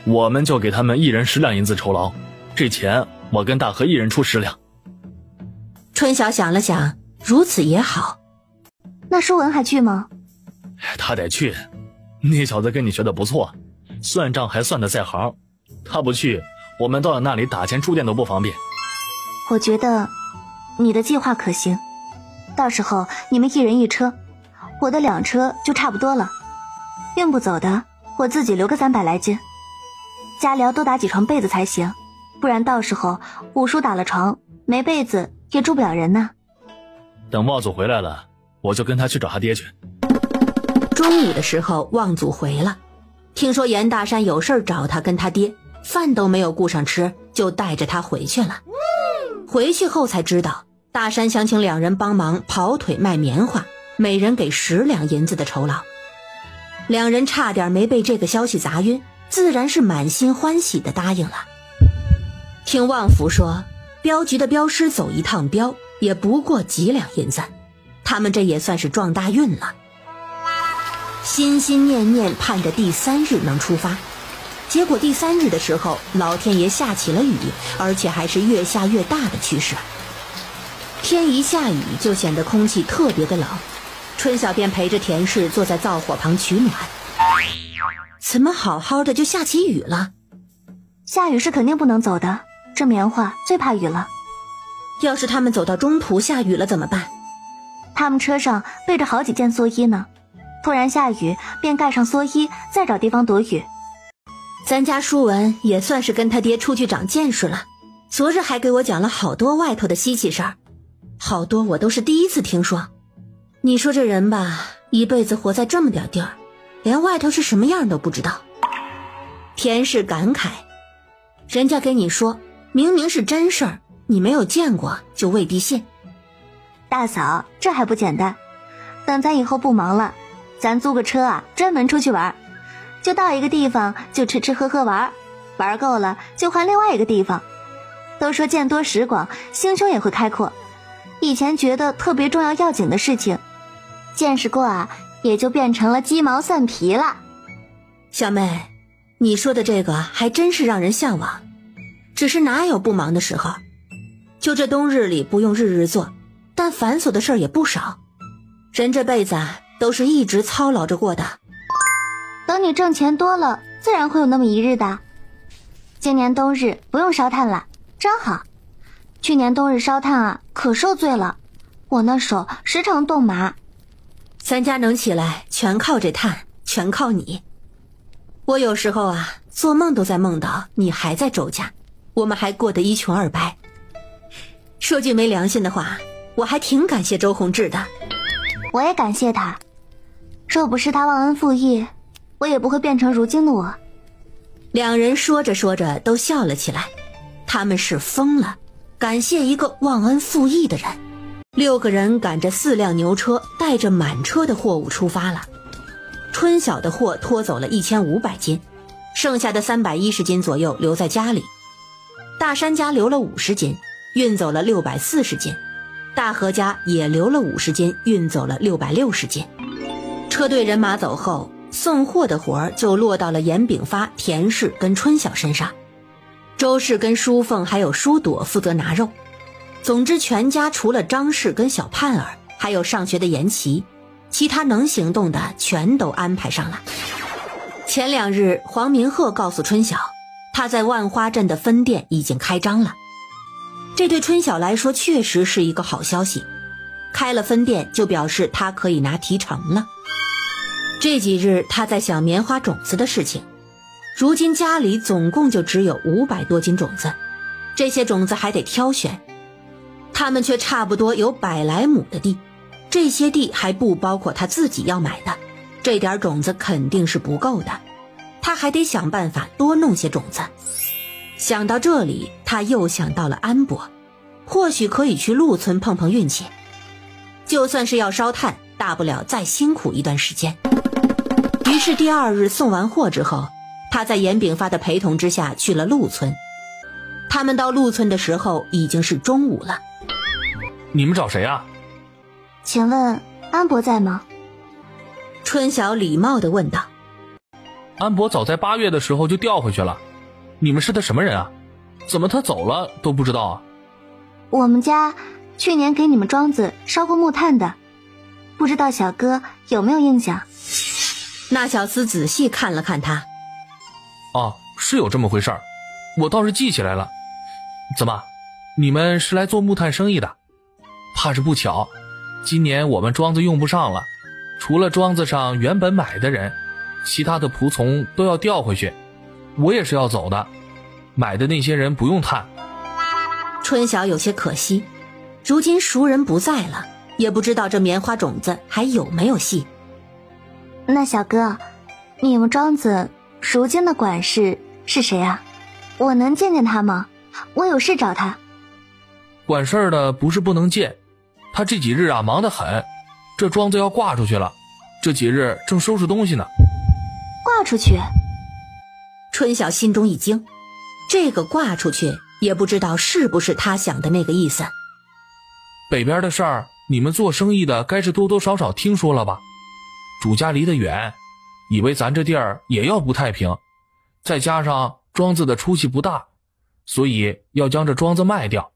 我们就给他们1人10两银子酬劳，这钱我跟大河1人出10两。春晓想了想，如此也好。那舒文还去吗？他得去，那小子跟你学的不错，算账还算得在行。他不去，我们到了那里打钱住店都不方便。我觉得你的计划可行，到时候你们1人1车，我的2车就差不多了。运不走的，我自己留个300来斤。家里要多打几床被子才行，不然到时候五叔打了床，没被子也住不了人呢。等旺祖回来了，我就跟他去找他爹去。中午的时候，旺祖回了，听说严大山有事找他跟他爹，饭都没有顾上吃，就带着他回去了。回去后才知道，大山想请2人帮忙跑腿卖棉花，每人给10两银子的酬劳。2人差点没被这个消息砸晕，自然是满心欢喜地答应了。听旺福说，镖局的镖师走一趟镖也不过几两银子，他们这也算是撞大运了。心心念念盼着第3日能出发，结果第3日的时候，老天爷下起了雨，而且还是越下越大的趋势。天一下雨就显得空气特别的冷，春晓便陪着田氏坐在灶火旁取暖。怎么好好的就下起雨了？下雨是肯定不能走的，这棉花最怕雨了。要是他们走到中途下雨了怎么办？他们车上备着好几件蓑衣呢，突然下雨便盖上蓑衣，再找地方躲雨。咱家舒文也算是跟他爹出去长见识了，昨日还给我讲了好多外头的稀奇事儿，好多我都是第一次听说。你说这人吧，一辈子活在这么点地儿，连外头是什么样都不知道。田氏感慨，人家跟你说明明是真事儿，你没有见过就未必信。大嫂，这还不简单，等咱以后不忙了，咱租个车啊，专门出去玩，就到一个地方就吃吃喝喝玩，玩够了就换另外一个地方。都说见多识广，心胸也会开阔，以前觉得特别重要要紧的事情，见识过啊，也就变成了鸡毛蒜皮了。小妹，你说的这个还真是让人向往，只是哪有不忙的时候？就这冬日里不用日日做，但繁琐的事儿也不少。人这辈子都是一直操劳着过的。等你挣钱多了，自然会有那么一日的。今年冬日不用烧炭了，真好。去年冬日烧炭啊，可受罪了，我那手时常冻麻。咱家能起来全靠这炭，全靠你。我有时候啊，做梦都在梦到你还在周家，我们还过得一穷二白。说句没良心的话，我还挺感谢周宏志的。我也感谢他，若不是他忘恩负义，我也不会变成如今的我。2人说着说着都笑了起来，他们是疯了，感谢一个忘恩负义的人。6个人赶着4辆牛车，带着满车的货物出发了。春晓的货拖走了1500斤，剩下的310斤左右留在家里。大山家留了50斤，运走了640斤。大河家也留了50斤，运走了660斤。车队人马走后，送货的活儿就落到了严炳发、田氏跟春晓身上，周氏跟淑凤还有淑朵负责拿肉。总之全家除了张氏跟小盼儿，还有上学的严琦，其他能行动的全都安排上了。前2日，黄明鹤告诉春晓，他在万花镇的分店已经开张了。这对春晓来说确实是一个好消息，开了分店就表示他可以拿提成了。这几日他在想棉花种子的事情，如今家里总共就只有500多斤种子，这些种子还得挑选，他们却差不多有100来亩的地，这些地还不包括他自己要买的，这点种子肯定是不够的，他还得想办法多弄些种子。想到这里，他又想到了安伯，或许可以去陆村碰碰运气，就算是要烧炭，大不了再辛苦一段时间。于是第2日送完货之后，他在严炳发的陪同之下去了陆村。他们到陆村的时候已经是中午了。你们找谁啊？请问安伯在吗？春晓礼貌地问道。安伯早在8月的时候就调回去了，你们是他什么人啊？怎么他走了都不知道啊？我们家去年给你们庄子烧过木炭的，不知道小哥有没有印象？那小厮仔细看了看他。哦，是有这么回事儿，我倒是记起来了。怎么，你们是来做木炭生意的？怕是不巧，今年我们庄子用不上了，除了庄子上原本买的人，其他的仆从都要调回去，我也是要走的，买的那些人不用炭。春晓有些可惜，如今熟人不在了，也不知道这棉花种子还有没有戏。那小哥，你们庄子如今的管事是谁啊？我能见见他吗？我有事找他。管事儿的不是不能见，他这几日啊忙得很，这庄子要挂出去了，这几日正收拾东西呢。挂出去？春晓心中一惊，这个挂出去也不知道是不是他想的那个意思。北边的事儿，你们做生意的该是多多少少听说了吧？主家离得远，以为咱这地儿也要不太平，再加上庄子的出息不大，所以要将这庄子卖掉。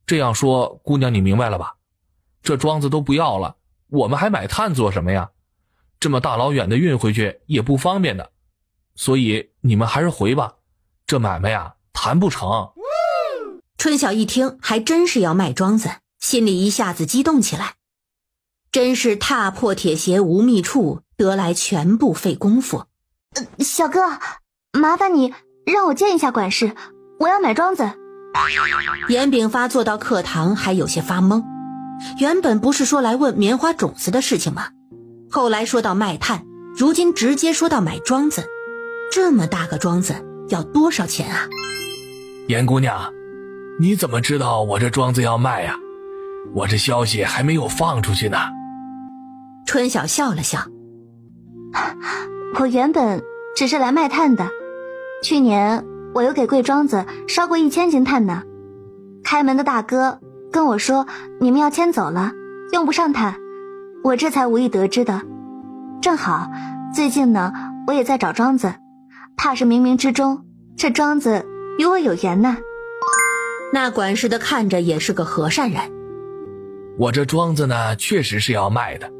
这样说，姑娘你明白了吧？这庄子都不要了，我们还买炭做什么呀？这么大老远的运回去也不方便的，所以你们还是回吧，这买卖呀谈不成。春晓一听还真是要卖庄子，心里一下子激动起来。真是踏破铁鞋无觅处，得来全不费功夫。小哥，麻烦你让我见一下管事，我要买庄子。严炳发坐到课堂还有些发懵，原本不是说来问棉花种子的事情吗？后来说到卖炭，如今直接说到买庄子，这么大个庄子要多少钱啊？严姑娘，你怎么知道我这庄子要卖呀？我这消息还没有放出去呢。春晓笑了笑，我原本只是来卖炭的，去年我有给贵庄子烧过1000斤炭呢。开门的大哥跟我说你们要迁走了，用不上炭，我这才无意得知的。正好最近呢我也在找庄子，怕是冥冥之中这庄子与我有缘呢。那管事的看着也是个和善人。我这庄子呢确实是要卖的，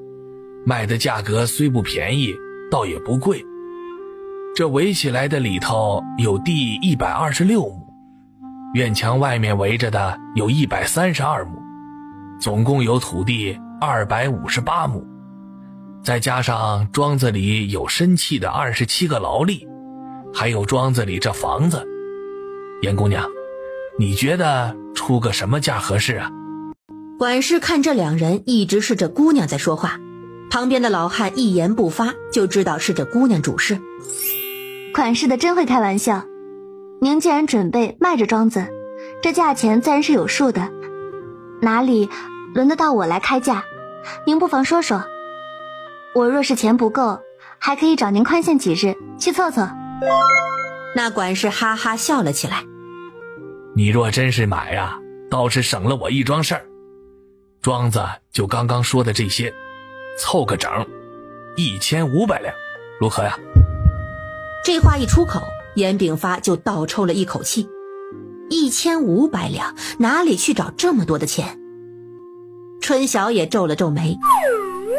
卖的价格虽不便宜，倒也不贵。这围起来的里头有地126亩，院墙外面围着的有132亩，总共有土地258亩，再加上庄子里有生气的27个劳力，还有庄子里这房子。严姑娘，你觉得出个什么价合适啊？管事看这两人一直是这姑娘在说话，旁边的老汉一言不发，就知道是这姑娘主事。管事的真会开玩笑，您既然准备卖这庄子，这价钱自然是有数的，哪里轮得到我来开价？您不妨说说，我若是钱不够，还可以找您宽限几日去凑凑。那管事哈哈笑了起来。你若真是买呀，倒是省了我一桩事儿。庄子就刚刚说的这些，凑个整，1500两。如何呀？这话一出口，严炳发就倒抽了一口气。1500两，哪里去找这么多的钱？春晓也皱了皱眉，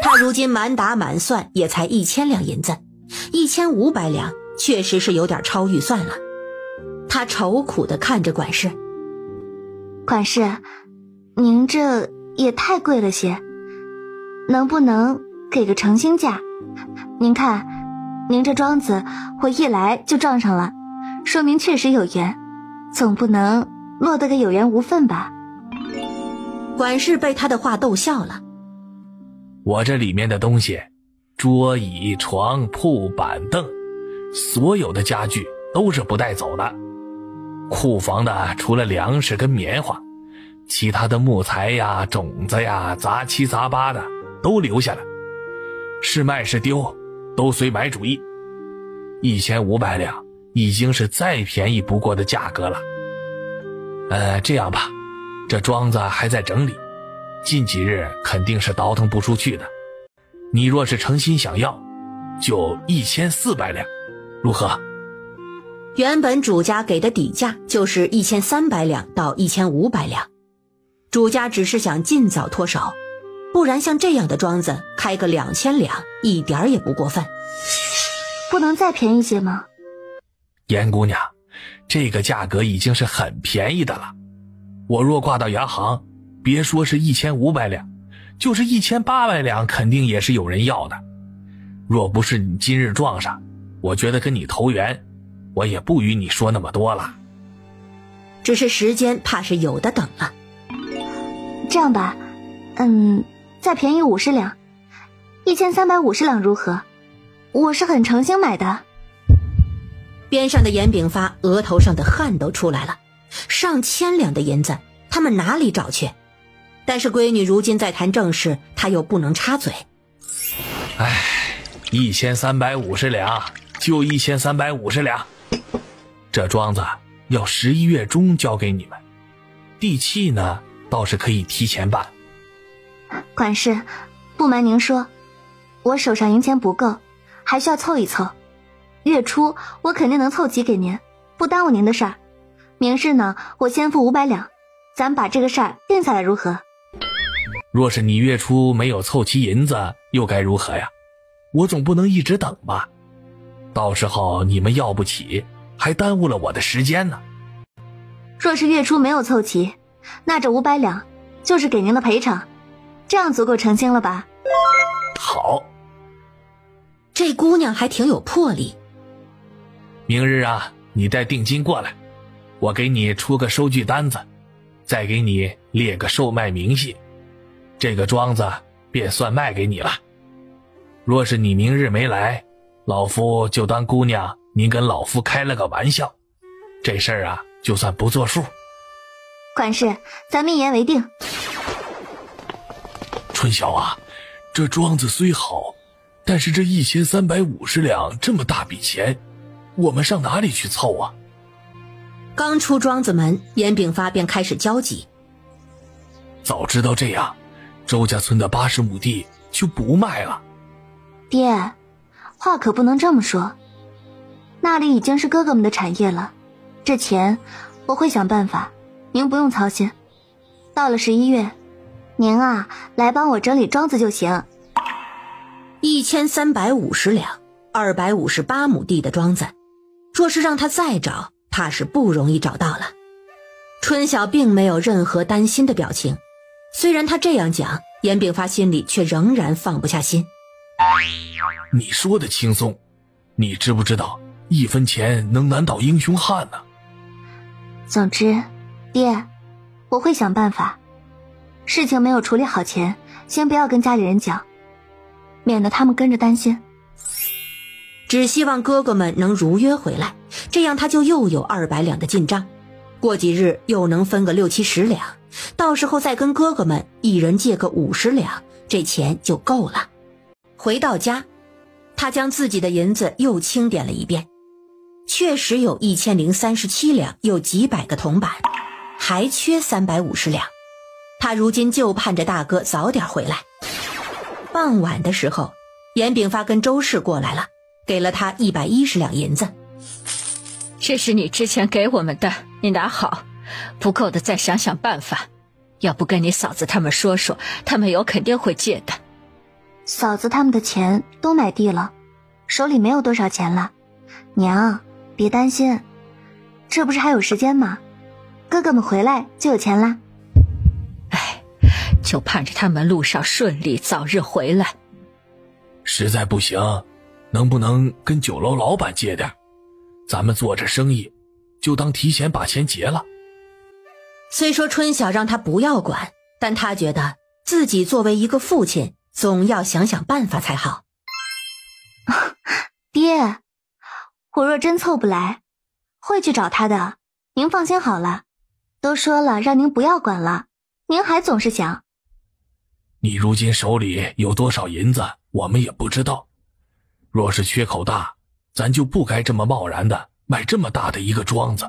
他如今满打满算也才1000两银子，1500两确实是有点超预算了。他愁苦地看着管事。管事，您这也太贵了些，能不能给个诚心价？您看，您这庄子我一来就撞上了，说明确实有缘，总不能落得个有缘无分吧？管事被他的话逗笑了。我这里面的东西，桌椅床铺板凳，所有的家具都是不带走的。库房的除了粮食跟棉花，其他的木材呀种子呀杂七杂八的都留下来，是卖是丢都随买主意。1500两已经是再便宜不过的价格了。这样吧，这庄子还在整理，近几日肯定是倒腾不出去的。你若是诚心想要，就1400两，如何？原本主家给的底价就是1300两到1500两，主家只是想尽早脱手，不然像这样的庄子开个2000两一点也不过分。不能再便宜些吗？严姑娘，这个价格已经是很便宜的了。我若挂到洋行，别说是1500两，就是1800两肯定也是有人要的。若不是你今日撞上，我觉得跟你投缘，我也不与你说那么多了。只是时间怕是有的等了。这样吧，再便宜50两，1350两如何？我是很诚心买的。边上的严炳发额头上的汗都出来了，上千两的银子他们哪里找去？但是闺女如今在谈正事，他又不能插嘴。1350两就1350两，这庄子要11月中交给你们，地契呢倒是可以提前办。管事，不瞒您说，我手上银钱不够，还需要凑一凑。月初我肯定能凑齐给您，不耽误您的事儿。明日呢，我先付500两，咱把这个事儿定下来如何？若是你月初没有凑齐银子，又该如何呀？我总不能一直等吧，到时候你们要不起，还耽误了我的时间呢。若是月初没有凑齐，那这500两就是给您的赔偿，这样足够澄清了吧？好，这姑娘还挺有魄力。明日啊，你带定金过来，我给你出个收据单子，再给你列个售卖明细，这个庄子便算卖给你了。若是你明日没来，老夫就当姑娘您跟老夫开了个玩笑，这事儿啊就算不作数。管事，咱们一言为定。春晓啊，这庄子虽好，但是这1350两这么大笔钱，我们上哪里去凑啊？刚出庄子门，严炳发便开始焦急。早知道这样，周家村的80亩地就不卖了。爹，话可不能这么说，那里已经是哥哥们的产业了，这钱我会想办法，您不用操心。到了11月，您啊来帮我整理庄子就行。1350两，258亩地的庄子，若是让他再找，怕是不容易找到了。春晓并没有任何担心的表情，虽然他这样讲，严炳发心里却仍然放不下心。你说的轻松，你知不知道1分钱能难倒英雄汉呢？总之，爹，我会想办法。事情没有处理好前，先不要跟家里人讲，免得他们跟着担心。只希望哥哥们能如约回来，这样他就又有200两的进账，过几日又能分个60-70两，到时候再跟哥哥们一人借个50两，这钱就够了。回到家，他将自己的银子又清点了一遍，确实有1037两，又几百个铜板，还缺350两。他如今就盼着大哥早点回来。傍晚的时候，严炳发跟周氏过来了，给了他110两银子。这是你之前给我们的，你拿好，不够的再想想办法。要不跟你嫂子他们说说，他们有肯定会借的。嫂子他们的钱都买地了，手里没有多少钱了。娘，别担心，这不是还有时间吗？哥哥们回来就有钱啦。哎，就盼着他们路上顺利，早日回来。实在不行，能不能跟酒楼老板借点？咱们做着生意，就当提前把钱结了。虽说春晓让他不要管，但他觉得自己作为一个父亲，总要想想办法才好。爹，我若真凑不来，会去找他的，您放心好了。都说了让您不要管了，您还总是想。你如今手里有多少银子，我们也不知道。若是缺口大，咱就不该这么贸然的买这么大的一个庄子。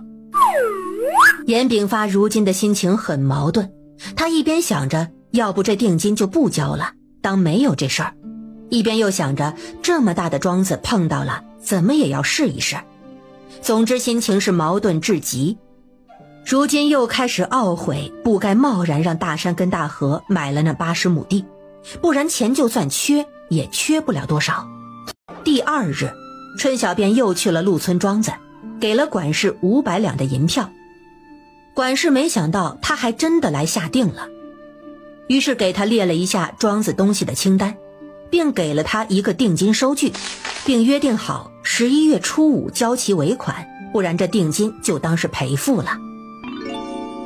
严炳发如今的心情很矛盾，他一边想着要不这定金就不交了，当没有这事儿，一边又想着这么大的庄子碰到了，怎么也要试一试。总之心情是矛盾至极。如今又开始懊悔不该贸然让大山跟大河买了那80亩地，不然钱就算缺也缺不了多少。第2日，春晓便又去了陆村庄子，给了管事500两的银票。管事没想到他还真的来下定了，于是给他列了一下庄子东西的清单，并给了他一个定金收据，并约定好11月初5交齐尾款，不然这定金就当是赔付了。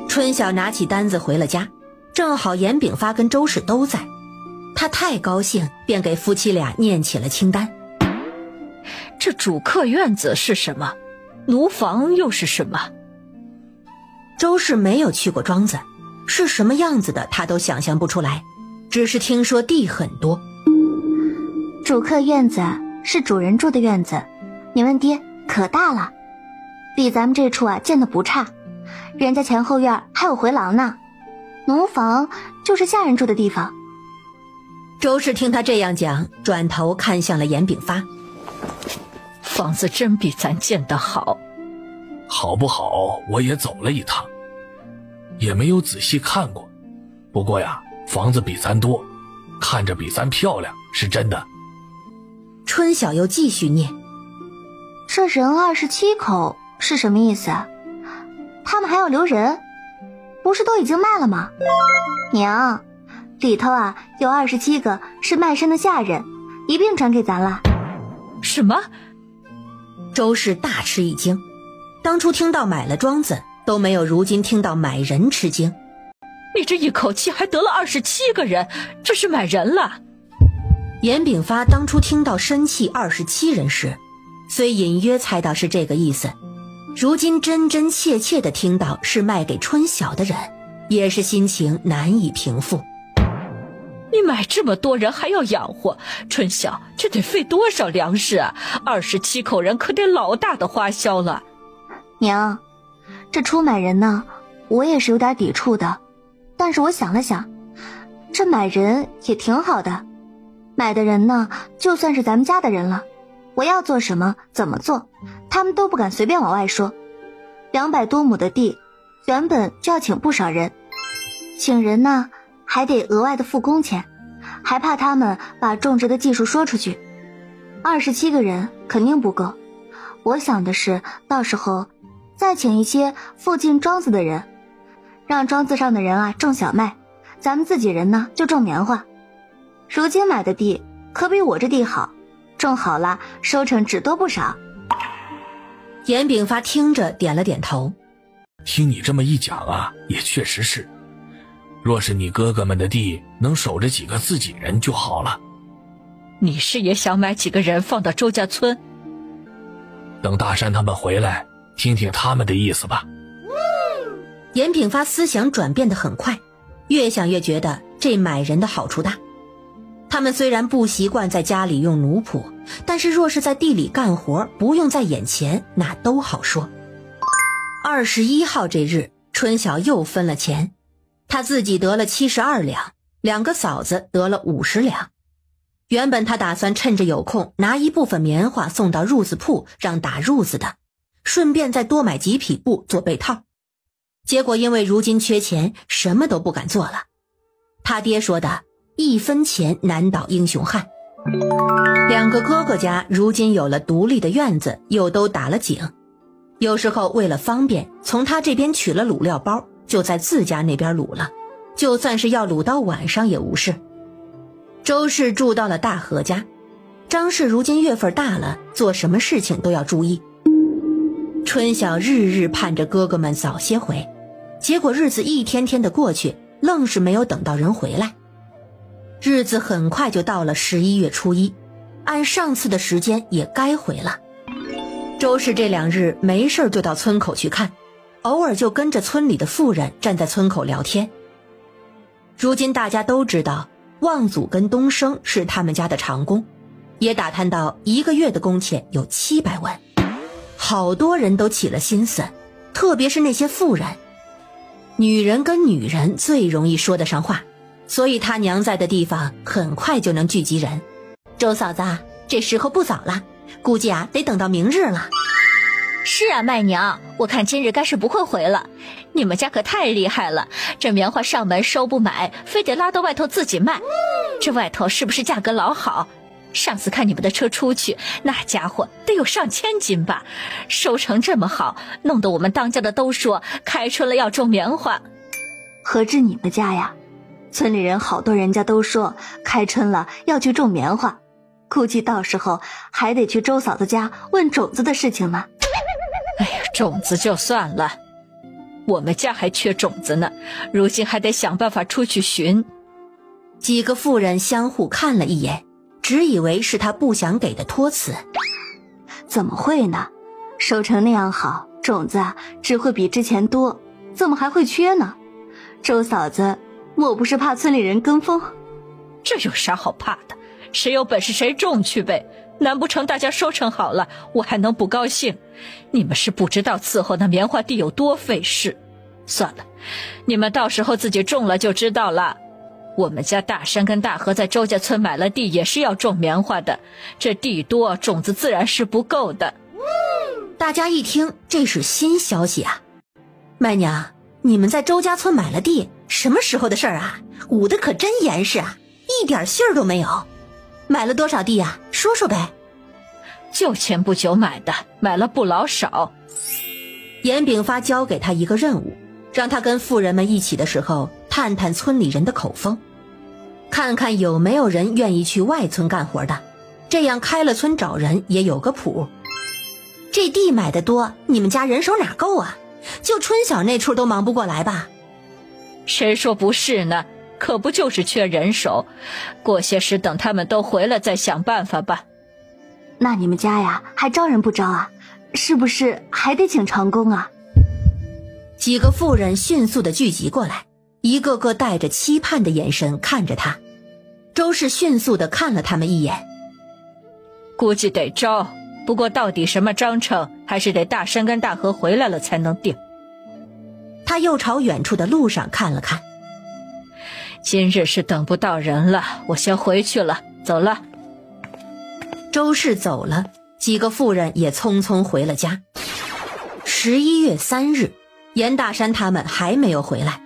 春晓拿起单子回了家，正好严炳发跟周氏都在，他太高兴，便给夫妻俩念起了清单。这主客院子是什么？奴房又是什么？周氏没有去过庄子，是什么样子的他都想象不出来，只是听说地很多。主客院子是主人住的院子，你问爹，可大了，比咱们这处啊建的不差，人家前后院还有回廊呢。奴房就是下人住的地方。周氏听他这样讲，转头看向了严炳发。房子真比咱建得好。好不好我也走了一趟，也没有仔细看过，不过呀，房子比咱多，看着比咱漂亮，是真的。春晓又继续念，这人27口是什么意思啊？他们还要留人，不是都已经卖了吗？娘，里头啊有27个是卖身的下人，一并传给咱了。什么？周氏大吃一惊，当初听到买了庄子，都没有如今听到买人吃惊。你这一口气还得了27个人，这是买人了。严炳发当初听到申气27人时，虽隐约猜到是这个意思，如今真真切切地听到是卖给春晓的人，也是心情难以平复。你买这么多人还要养活，春晓这得费多少粮食啊？27口人可得老大的花销了。娘，这出买人呢，我也是有点抵触的，但是我想了想，这买人也挺好的，买的人呢就算是咱们家的人了，我要做什么怎么做，他们都不敢随便往外说。200多亩的地，原本就要请不少人，请人呢还得额外的付工钱，还怕他们把种植的技术说出去。27个人肯定不够，我想的是到时候再请一些附近庄子的人，让庄子上的人啊种小麦，咱们自己人呢就种棉花。如今买的地可比我这地好，种好了收成只多不少。严炳发听着点了点头。听你这么一讲啊，也确实是，若是你哥哥们的地能守着几个自己人就好了。你是也想买几个人放到周家村？等大山他们回来，听听他们的意思吧。严炳发思想转变得很快，越想越觉得这买人的好处大。他们虽然不习惯在家里用奴仆，但是若是在地里干活，不用在眼前，那都好说。21号这日，春晓又分了钱，他自己得了72两，2个嫂子得了50两。原本他打算趁着有空拿一部分棉花送到褥子铺让打褥子的，顺便再多买几匹布做被套。结果因为如今缺钱，什么都不敢做了。他爹说的1分钱难倒英雄汉。2个哥哥家如今有了独立的院子，又都打了井，有时候为了方便，从他这边取了卤料包，就在自家那边卤了，就算是要卤到晚上也无事。周氏住到了大河家，张氏如今月份大了，做什么事情都要注意。春晓日日盼着哥哥们早些回，结果日子一天天的过去，愣是没有等到人回来。日子很快就到了11月初1，按上次的时间也该回了。周氏这2日没事就到村口去看，偶尔就跟着村里的妇人站在村口聊天。如今大家都知道望祖跟东升是他们家的长工，也打探到1个月的工钱有700文，好多人都起了心思，特别是那些妇人。女人跟女人最容易说得上话，所以他娘在的地方很快就能聚集人。周嫂子，这时候不早了，估计得等到明日了。是啊，麦娘，我看今日该是不会回了。你们家可太厉害了，这棉花上门收不买，非得拉到外头自己卖。这外头是不是价格老好？上次看你们的车出去，那家伙得有上千斤吧，收成这么好，弄得我们当家的都说开春了要种棉花。何止你们家呀，村里人好多人家都说开春了要去种棉花，估计到时候还得去周嫂子家问种子的事情呢。哎呀，种子就算了，我们家还缺种子呢，如今还得想办法出去寻。几个妇人相互看了一眼，只以为是他不想给的托词。怎么会呢？收成那样好，种子只会比之前多，怎么还会缺呢？周嫂子莫不是怕村里人跟风？这有啥好怕的？谁有本事谁种去呗，难不成大家收成好了，我还能不高兴？你们是不知道伺候那棉花地有多费事。算了，你们到时候自己种了就知道了。我们家大山跟大河在周家村买了地，也是要种棉花的，这地多，种子自然是不够的。大家一听，这是新消息啊！麦娘，你们在周家村买了地，什么时候的事儿啊？捂得可真严实啊，一点信儿都没有。买了多少地啊？说说呗。就前不久买的，买了不老少。严炳发交给他一个任务，让他跟妇人们一起的时候探探村里人的口风，看看有没有人愿意去外村干活的，这样开了村找人也有个谱。这地买的多，你们家人手哪够啊？就春晓那处都忙不过来吧？谁说不是呢？可不就是缺人手，过些时等他们都回来再想办法吧。那你们家呀还招人不招啊？是不是还得请长工啊？几个妇人迅速地聚集过来，一个个带着期盼的眼神看着他。周氏迅速地看了他们一眼，估计得招，不过到底什么章程，还是得大山跟大河回来了才能定。他又朝远处的路上看了看，今日是等不到人了，我先回去了，走了。周氏走了，几个妇人也匆匆回了家。11月3日，严大山他们还没有回来，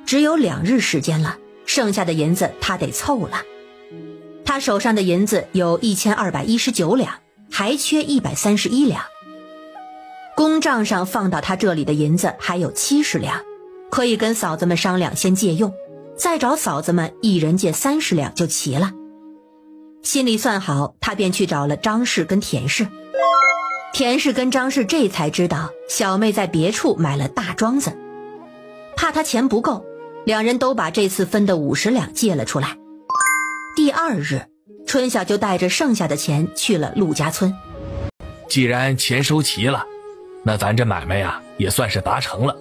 只有2日时间了，剩下的银子他得凑了。他手上的银子有1219两，还缺131两。公账上放到他这里的银子还有70两，可以跟嫂子们商量先借用，再找嫂子们一人借30两就齐了。心里算好，他便去找了张氏跟田氏。田氏跟张氏这才知道小妹在别处买了大庄子，怕他钱不够，两人都把这次分的50两借了出来。第2日，春晓就带着剩下的钱去了陆家村。既然钱收齐了，那咱这买卖呀也算是达成了。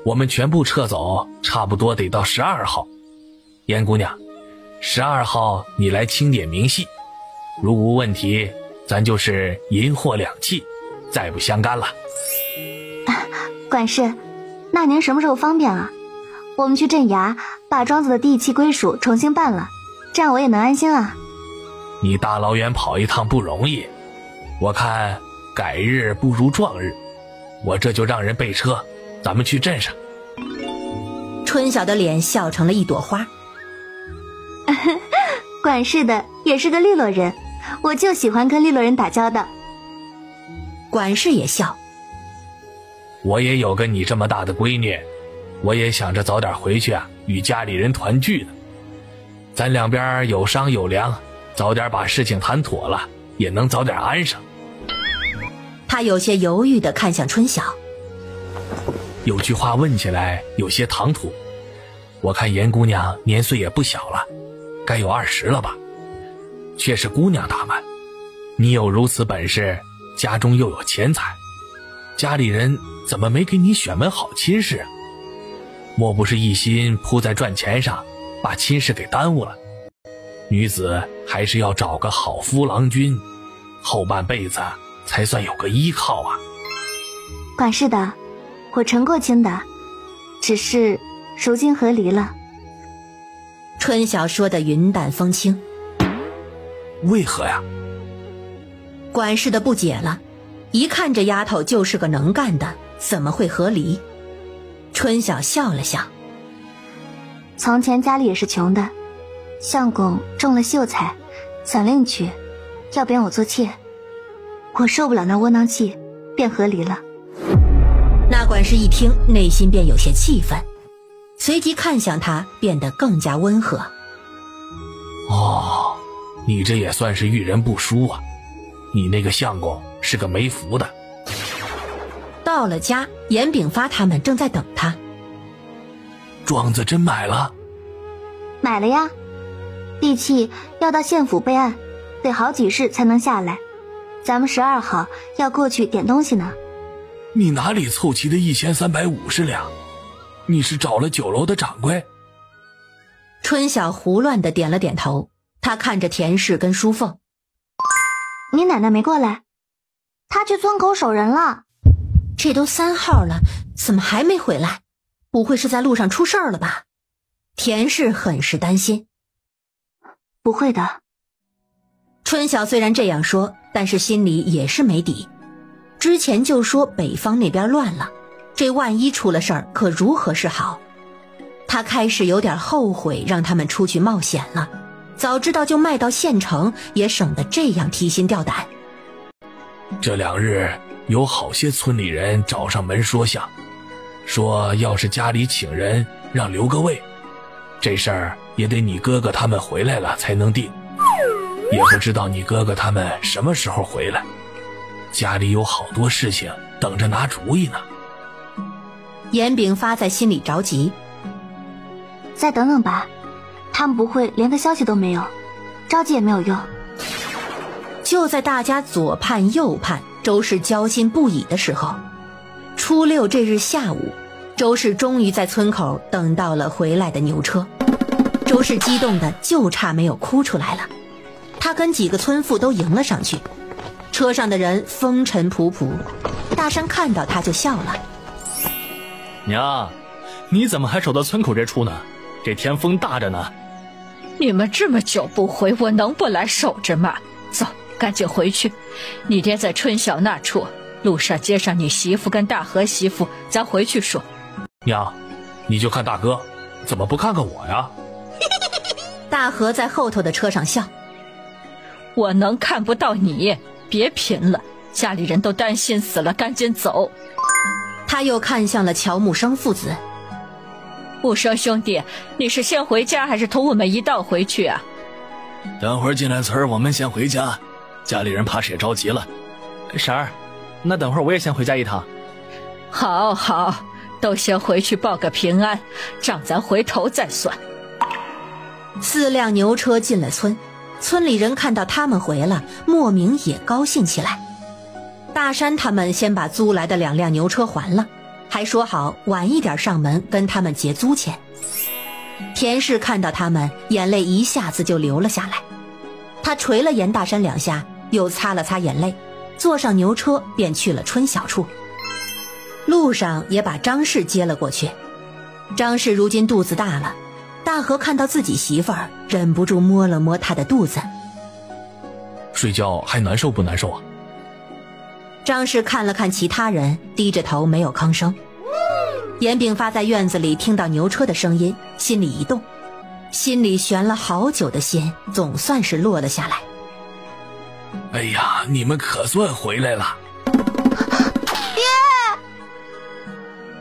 我们全部撤走，差不多得到12号。严姑娘，12号你来清点明细，如无问题，咱就是银货两讫，再不相干了。管事，那您什么时候方便啊？我们去镇衙把庄子的地契归属重新办了，这样我也能安心啊。你大老远跑一趟不容易，我看改日不如撞日，我这就让人备车，咱们去镇上。春晓的脸笑成了一朵花。管事的也是个利落人，我就喜欢跟利落人打交道。管事也笑。我也有个你这么大的闺女，我也想着早点回去啊，与家里人团聚呢。咱两边有商有量，早点把事情谈妥了，也能早点安生。他有些犹豫地看向春晓。有句话问起来有些唐突，我看严姑娘年岁也不小了，该有20了吧，却是姑娘大满。你有如此本事，家中又有钱财，家里人怎么没给你选门好亲事？莫不是一心扑在赚钱上，把亲事给耽误了？女子还是要找个好夫郎君，后半辈子才算有个依靠啊。管事的，我成过亲的，只是如今和离了。春晓说的云淡风轻。为何呀？管事的不解了，一看这丫头就是个能干的，怎么会和离？春晓笑了笑。从前家里也是穷的，相公中了秀才，想另娶，要贬我做妾，我受不了那窝囊气，便和离了。那管事一听，内心便有些气愤，随即看向他，变得更加温和。哦，你这也算是遇人不淑啊，你那个相公是个没福的。到了家，严炳发他们正在等他。庄子真买了？买了呀，地契要到县府备案，得好几日才能下来，咱们12号要过去点东西呢。你哪里凑齐的1350两？你是找了酒楼的掌柜？春晓胡乱地点了点头，他看着田氏跟淑凤。你奶奶没过来，她去村口守人了。这都3号了，怎么还没回来？不会是在路上出事儿了吧？田氏很是担心。不会的。春晓虽然这样说，但是心里也是没底。之前就说北方那边乱了，这万一出了事儿，可如何是好？他开始有点后悔让他们出去冒险了，早知道就卖到县城，也省得这样提心吊胆。这2日有好些村里人找上门说相，说要是家里请人让留个位，这事儿也得你哥哥他们回来了才能定，也不知道你哥哥他们什么时候回来，家里有好多事情等着拿主意呢。严炳发在心里着急。再等等吧，他们不会连个消息都没有，着急也没有用。就在大家左盼右盼，周氏焦心不已的时候，初6这日下午，周氏终于在村口等到了回来的牛车。周氏激动的就差没有哭出来了，他跟几个村妇都迎了上去。车上的人风尘仆仆，大山看到他就笑了。娘，你怎么还守到村口这处呢？这天风大着呢。你们这么久不回，我能不来守着吗？走，赶紧回去。你爹在春晓那处，路上接上你媳妇跟大和媳妇，咱回去说。娘，你就看大哥，怎么不看看我呀？大和在后头的车上笑。我能看不到你？别贫了，家里人都担心死了，赶紧走。他又看向了乔木生父子。木生兄弟，你是先回家还是同我们一道回去啊？等会儿进来村儿，我们先回家，家里人怕是也着急了。婶儿，那等会儿我也先回家一趟。好好，都先回去报个平安，账咱回头再算。4辆牛车进了村，村里人看到他们回了，莫名也高兴起来。大山他们先把租来的2辆牛车还了，还说好晚一点上门跟他们结租钱。田氏看到他们，眼泪一下子就流了下来。他捶了严大山2下，又擦了擦眼泪，坐上牛车便去了春晓处。路上也把张氏接了过去。张氏如今肚子大了，大和看到自己媳妇儿，忍不住摸了摸她的肚子。睡觉还难受不难受啊？张氏看了看其他人，低着头没有吭声。严炳发在院子里听到牛车的声音，心里一动，心里悬了好久的心总算是落了下来。哎呀，你们可算回来了。爹！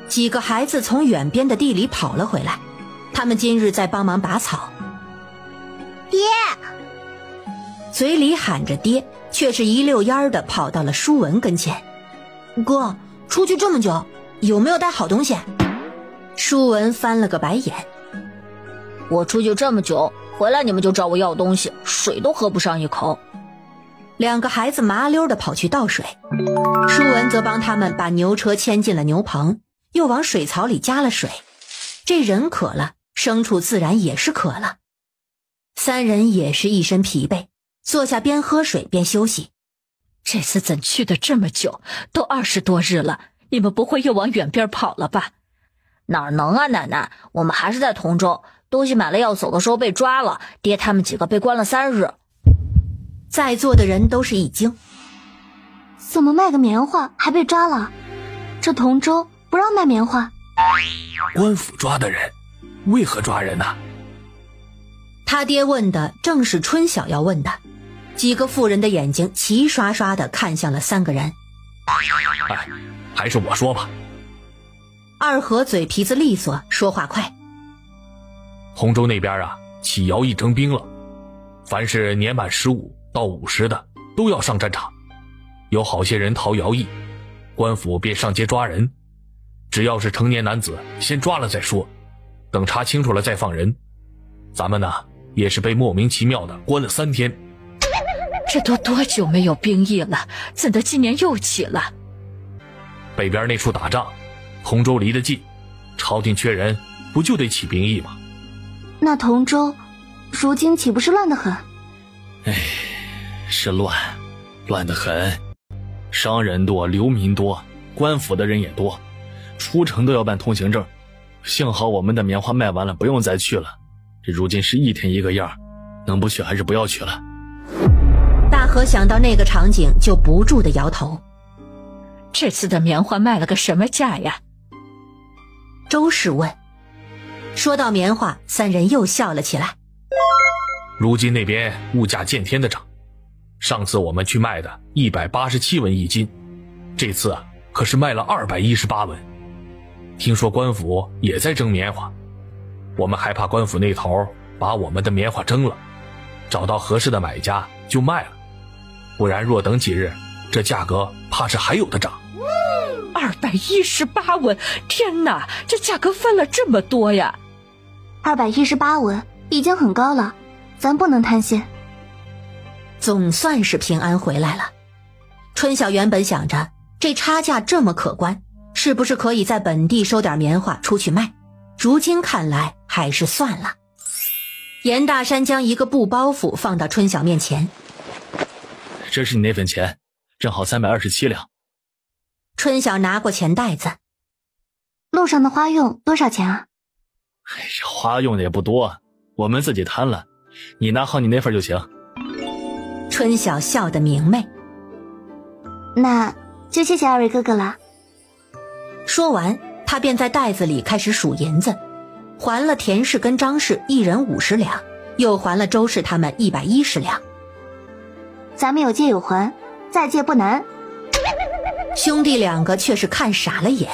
几个孩子从远边的地里跑了回来，他们今日在帮忙拔草。爹！嘴里喊着爹，却是一溜烟的跑到了舒文跟前。哥，出去这么久，有没有带好东西？舒文翻了个白眼。我出去这么久，回来你们就找我要东西，水都喝不上一口。两个孩子麻溜的跑去倒水，舒文则帮他们把牛车牵进了牛棚，又往水槽里加了水。这人渴了，牲畜自然也是渴了。三人也是一身疲惫，坐下边喝水边休息。这次怎去的这么久，都20多日了，你们不会又往远边跑了吧？哪能啊，奶奶，我们还是在同州，东西买了要走的时候被抓了，爹他们几个被关了3日。在座的人都是一惊，怎么卖个棉花还被抓了？这同州不让卖棉花。官府抓的人，为何抓人呢？他爹问的正是春晓要问的。几个妇人的眼睛齐刷刷地看向了3个人。哎，还是我说吧。二和嘴皮子利索，说话快。洪州那边啊，起徭役征兵了，凡是年满15到50的都要上战场。有好些人逃徭役，官府便上街抓人。只要是成年男子，先抓了再说，等查清楚了再放人。咱们呢，也是被莫名其妙的关了3天。这都多久没有兵役了，怎的今年又起了？北边那处打仗，同州离得近，朝廷缺人，不就得起兵役吗？那同州如今岂不是乱得很？哎，是乱得很。商人多，流民多，官府的人也多，出城都要办通行证。幸好我们的棉花卖完了，不用再去了。这如今是一天一个样，能不去还是不要去了。大和想到那个场景，就不住地摇头。这次的棉花卖了个什么价呀？周氏问。说到棉花，3人又笑了起来。如今那边物价见天的涨，上次我们去卖的187文一斤，这次啊可是卖了218文。听说官府也在征棉花，我们害怕官府那头把我们的棉花征了，找到合适的买家就卖了，不然若等几日，这价格怕是还有的涨。218文，天哪，这价格翻了这么多呀！218文已经很高了，咱不能贪心。总算是平安回来了。春晓原本想着，这差价这么可观，是不是可以在本地收点棉花出去卖？如今看来还是算了。严大山将一个布包袱放到春晓面前。这是你那份钱，正好327两。春晓拿过钱袋子。路上的花用多少钱啊？哎呀，花用的也不多，我们自己摊了，你拿好你那份就行。春晓笑得明媚。那就谢谢二位哥哥了。说完，他便在袋子里开始数银子，还了田氏跟张氏一人50两，又还了周氏他们110两。咱们有借有还，再借不难。兄弟2个却是看傻了眼。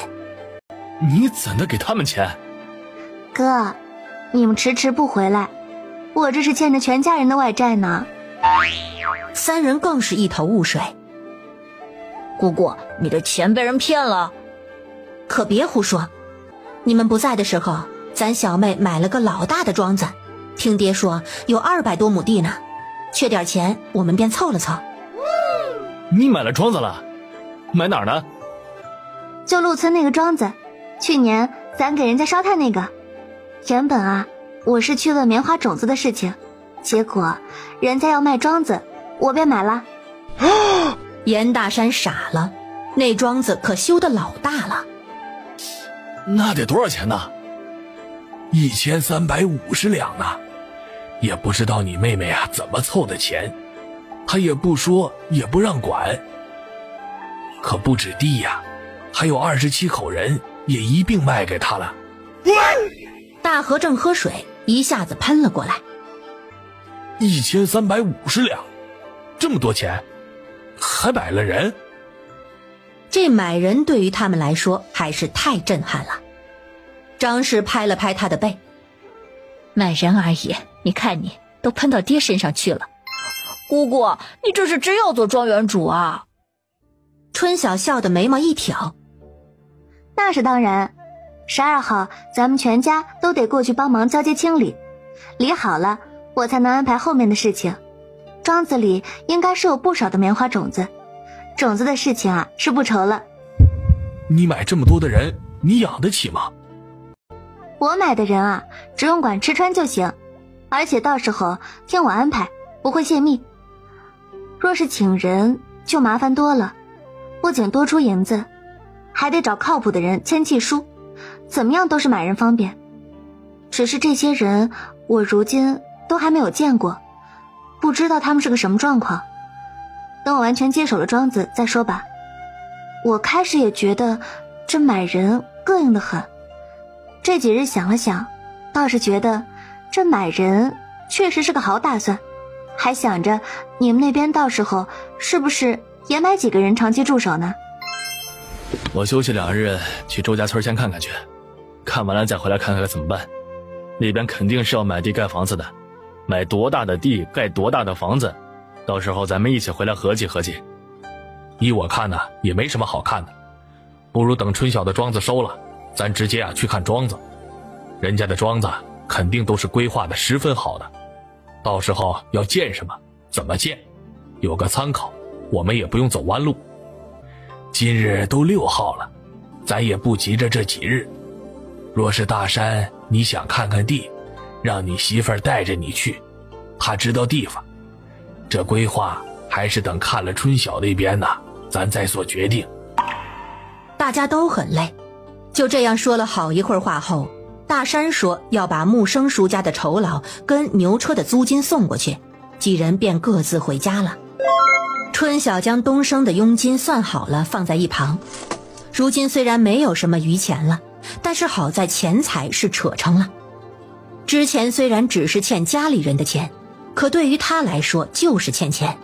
你怎的给他们钱？哥，你们迟迟不回来，我这是欠着全家人的外债呢。3人更是一头雾水。姑姑，你的钱被人骗了？可别胡说，你们不在的时候，咱小妹买了个老大的庄子，听爹说有200多亩地呢，缺点钱我们便凑了凑。你买了庄子了？买哪儿呢？就陆村那个庄子，去年咱给人家烧炭那个。原本啊，我是去问棉花种子的事情，结果人家要卖庄子，我便买了。严大山傻了，那庄子可修得老大了。那得多少钱呢？1350两呢，也不知道你妹妹啊怎么凑的钱。他也不说，也不让管。可不止地呀，还有27口人也一并卖给他了。大河正喝水，一下子喷了过来。1350两，这么多钱，还买了人？这买人对于他们来说还是太震撼了。张氏拍了拍他的背，买人而已，你看你都喷到爹身上去了。姑姑，你这是真要做庄园主啊？春晓笑得眉毛一挑，那是当然，12号咱们全家都得过去帮忙交接清理，理好了我才能安排后面的事情。庄子里应该是有不少的棉花种子，种子的事情啊是不愁了。你买这么多的人，你养得起吗？我买的人啊，只用管吃穿就行，而且到时候听我安排，不会泄密。若是请人就麻烦多了，不仅多出银子，还得找靠谱的人签契书，怎么样都是买人方便。只是这些人我如今都还没有见过，不知道他们是个什么状况，等我完全接手了庄子再说吧。我开始也觉得这买人膈应得很，这几日想了想，倒是觉得这买人确实是个好打算，还想着你们那边到时候是不是也买几个人长期驻守呢？我休息2日，去周家村先看看去，看完了再回来看看怎么办。那边肯定是要买地盖房子的，买多大的地盖多大的房子，到时候咱们一起回来合计合计。依我看呢，也没什么好看的，不如等春晓的庄子收了，咱直接去看庄子。人家的庄子肯定都是规划的十分好的，到时候要建什么怎么建，有个参考，我们也不用走弯路。今日都6号了，咱也不急着这几日。若是大山你想看看地，让你媳妇儿带着你去，她知道地方。这规划还是等看了春晓那边呢，咱再做决定。大家都很累，就这样说了好一会儿话后，大山说要把木生叔家的酬劳跟牛车的租金送过去，几人便各自回家了。春晓将东升的佣金算好了放在一旁，如今虽然没有什么余钱了，但是好在钱财是扯成了。之前虽然只是欠家里人的钱，可对于他来说就是欠钱。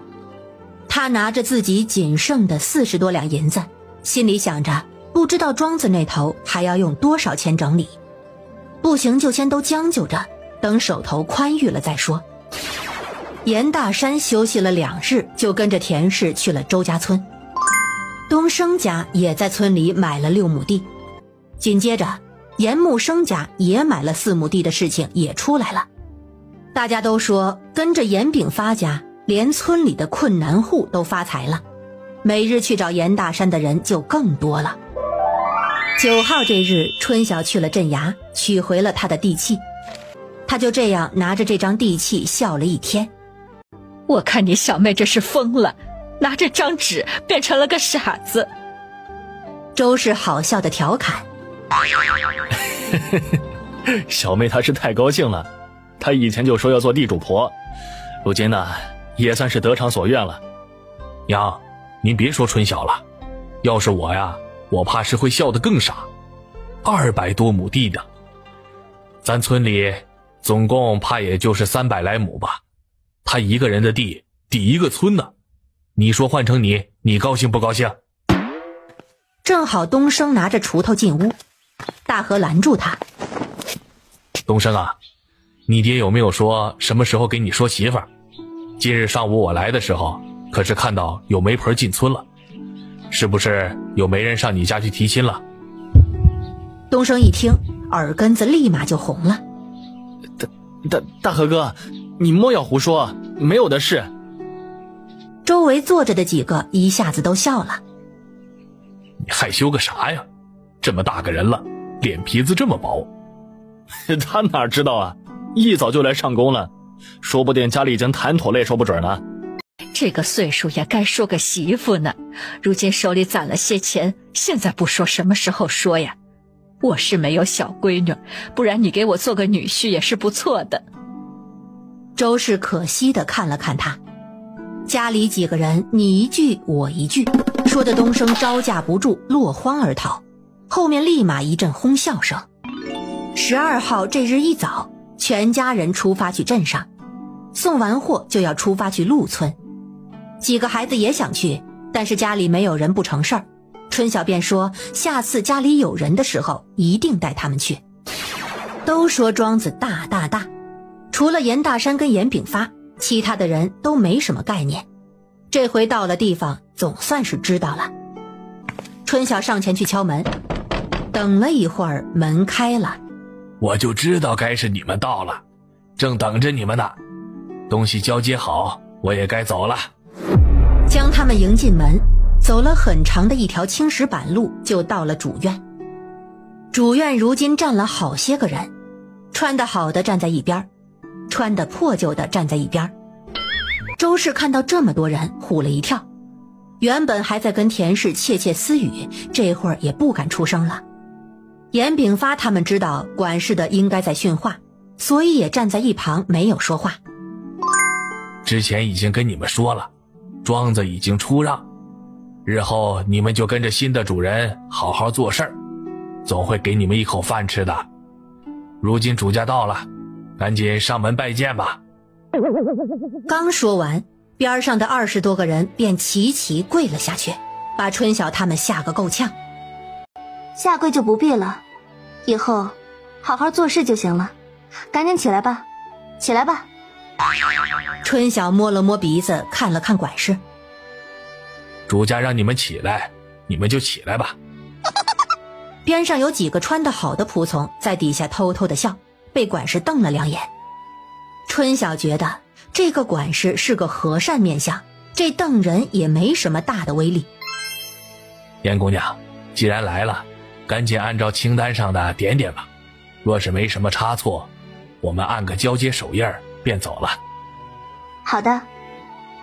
他拿着自己仅剩的40多两银子，心里想着不知道庄子那头还要用多少钱整理，不行就先都将就着，等手头宽裕了再说。严大山休息了2日，就跟着田氏去了周家村。东升家也在村里买了6亩地，紧接着严木生家也买了4亩地的事情也出来了。大家都说跟着严炳发家，连村里的困难户都发财了，每日去找严大山的人就更多了。9号这日，春晓去了镇衙，取回了他的地契。他就这样拿着这张地契笑了1天。我看你小妹这是疯了，拿着张纸变成了个傻子。周氏好笑的调侃。小妹她是太高兴了，她以前就说要做地主婆，如今呢也算是得偿所愿了。娘，您别说春晓了，要是我呀，我怕是会笑得更傻。200多亩地的，咱村里总共怕也就是300来亩吧，他一个人的地抵一个村呢，你说换成你高兴不高兴？正好东升拿着锄头进屋，大河拦住他。东升啊，你爹有没有说什么时候给你说媳妇儿？今日上午我来的时候，可是看到有媒婆进村了，是不是有媒人上你家去提亲了？东升一听，耳根子立马就红了。大河哥，你莫要胡说，没有的事。周围坐着的几个一下子都笑了。你害羞个啥呀？这么大个人了，脸皮子这么薄。他哪知道啊，一早就来上工了，说不定家里已经谈妥了也说不准呢。这个岁数也该说个媳妇呢，如今手里攒了些钱，现在不说什么时候说呀？我是没有小闺女，不然你给我做个女婿也是不错的。周氏可惜地看了看他，家里几个人你一句我一句，说的东升招架不住，落荒而逃，后面立马一阵哄笑声。12号这日一早，全家人出发去镇上，送完货就要出发去陆村。几个孩子也想去，但是家里没有人不成事儿，春晓便说下次家里有人的时候一定带他们去。都说庄子大，除了严大山跟严炳发，其他的人都没什么概念。这回到了地方，总算是知道了。春晓上前去敲门，等了一会儿，门开了。我就知道该是你们到了，正等着你们呢。东西交接好，我也该走了。将他们迎进门，走了很长的一条青石板路，就到了主院。主院如今站了好些个人，穿得好的站在一边，穿得破旧的站在一边。周氏看到这么多人，唬了一跳，原本还在跟田氏窃窃私语，这会儿也不敢出声了。严炳发他们知道管事的应该在训话，所以也站在一旁没有说话。之前已经跟你们说了，庄子已经出让，日后你们就跟着新的主人好好做事儿，总会给你们一口饭吃的。如今主家到了，赶紧上门拜见吧。刚说完，边上的20多个人便齐齐跪了下去，把春晓他们吓个够呛。下跪就不必了，以后好好做事就行了。赶紧起来吧，起来吧。春晓摸了摸鼻子，看了看管事。主家让你们起来，你们就起来吧。边上有几个穿得好的仆从在底下偷偷的笑，被管事瞪了2眼。春晓觉得这个管事是个和善面相，这瞪人也没什么大的威力。严姑娘，既然来了，赶紧按照清单上的点点吧，若是没什么差错，我们按个交接手印便走了。好的，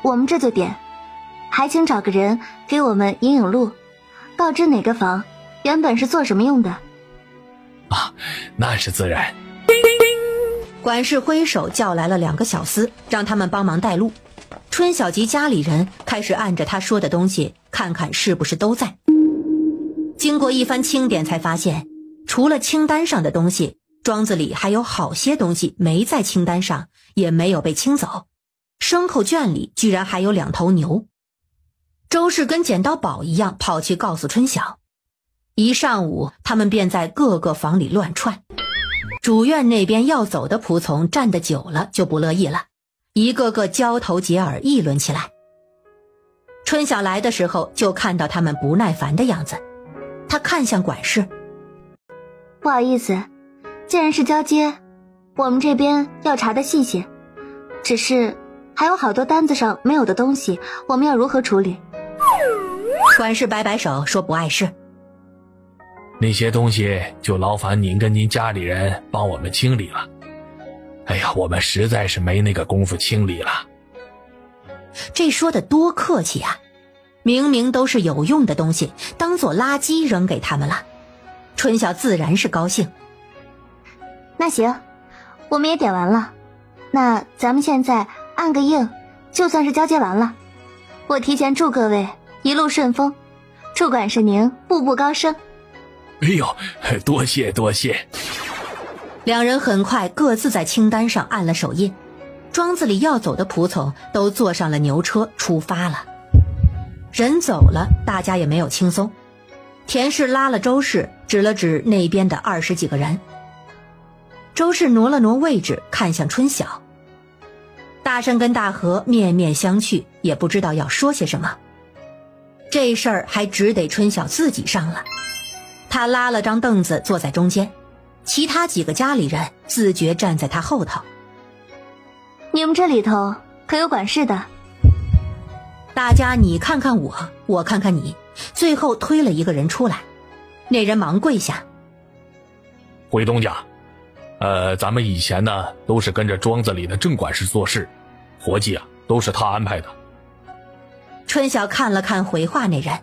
我们这就点，还请找个人给我们引路，告知哪个房原本是做什么用的。啊，那是自然。管事挥手叫来了2个小厮，让他们帮忙带路。春晓及家里人开始按着他说的东西看看是不是都在。经过一番清点，才发现除了清单上的东西，庄子里还有好些东西没在清单上，也没有被清走。牲口圈里居然还有2头牛。周氏跟捡到宝一样跑去告诉春晓。一上午，他们便在各个房里乱窜。主院那边要走的仆从站得久了就不乐意了，一个个交头接耳议论起来。春晓来的时候就看到他们不耐烦的样子，他看向管事。不好意思，既然是交接，我们这边要查的细些，只是还有好多单子上没有的东西，我们要如何处理？管事摆摆手说不碍事。那些东西就劳烦您跟您家里人帮我们清理了。哎呀，我们实在是没那个功夫清理了。这说的多客气啊，明明都是有用的东西，当做垃圾扔给他们了。春晓自然是高兴。那行，我们也点完了，那咱们现在按个应，就算是交接完了。我提前祝各位一路顺风，祝管事您步步高升。哎呦，多谢多谢。2人很快各自在清单上按了手印，庄子里要走的仆从都坐上了牛车出发了。人走了，大家也没有轻松。田氏拉了周氏，指了指那边的20几个人。周氏挪了挪位置，看向春晓。大山跟大河面面相觑，也不知道要说些什么。这事儿还只得春晓自己上了。他拉了张凳子坐在中间，其他几个家里人自觉站在他后头。你们这里头可有管事的？大家你看看我，我看看你，最后推了一个人出来。那人忙跪下。回东家，咱们以前呢都是跟着庄子里的郑管事做事，活计啊都是他安排的。春晓看了看回话那人，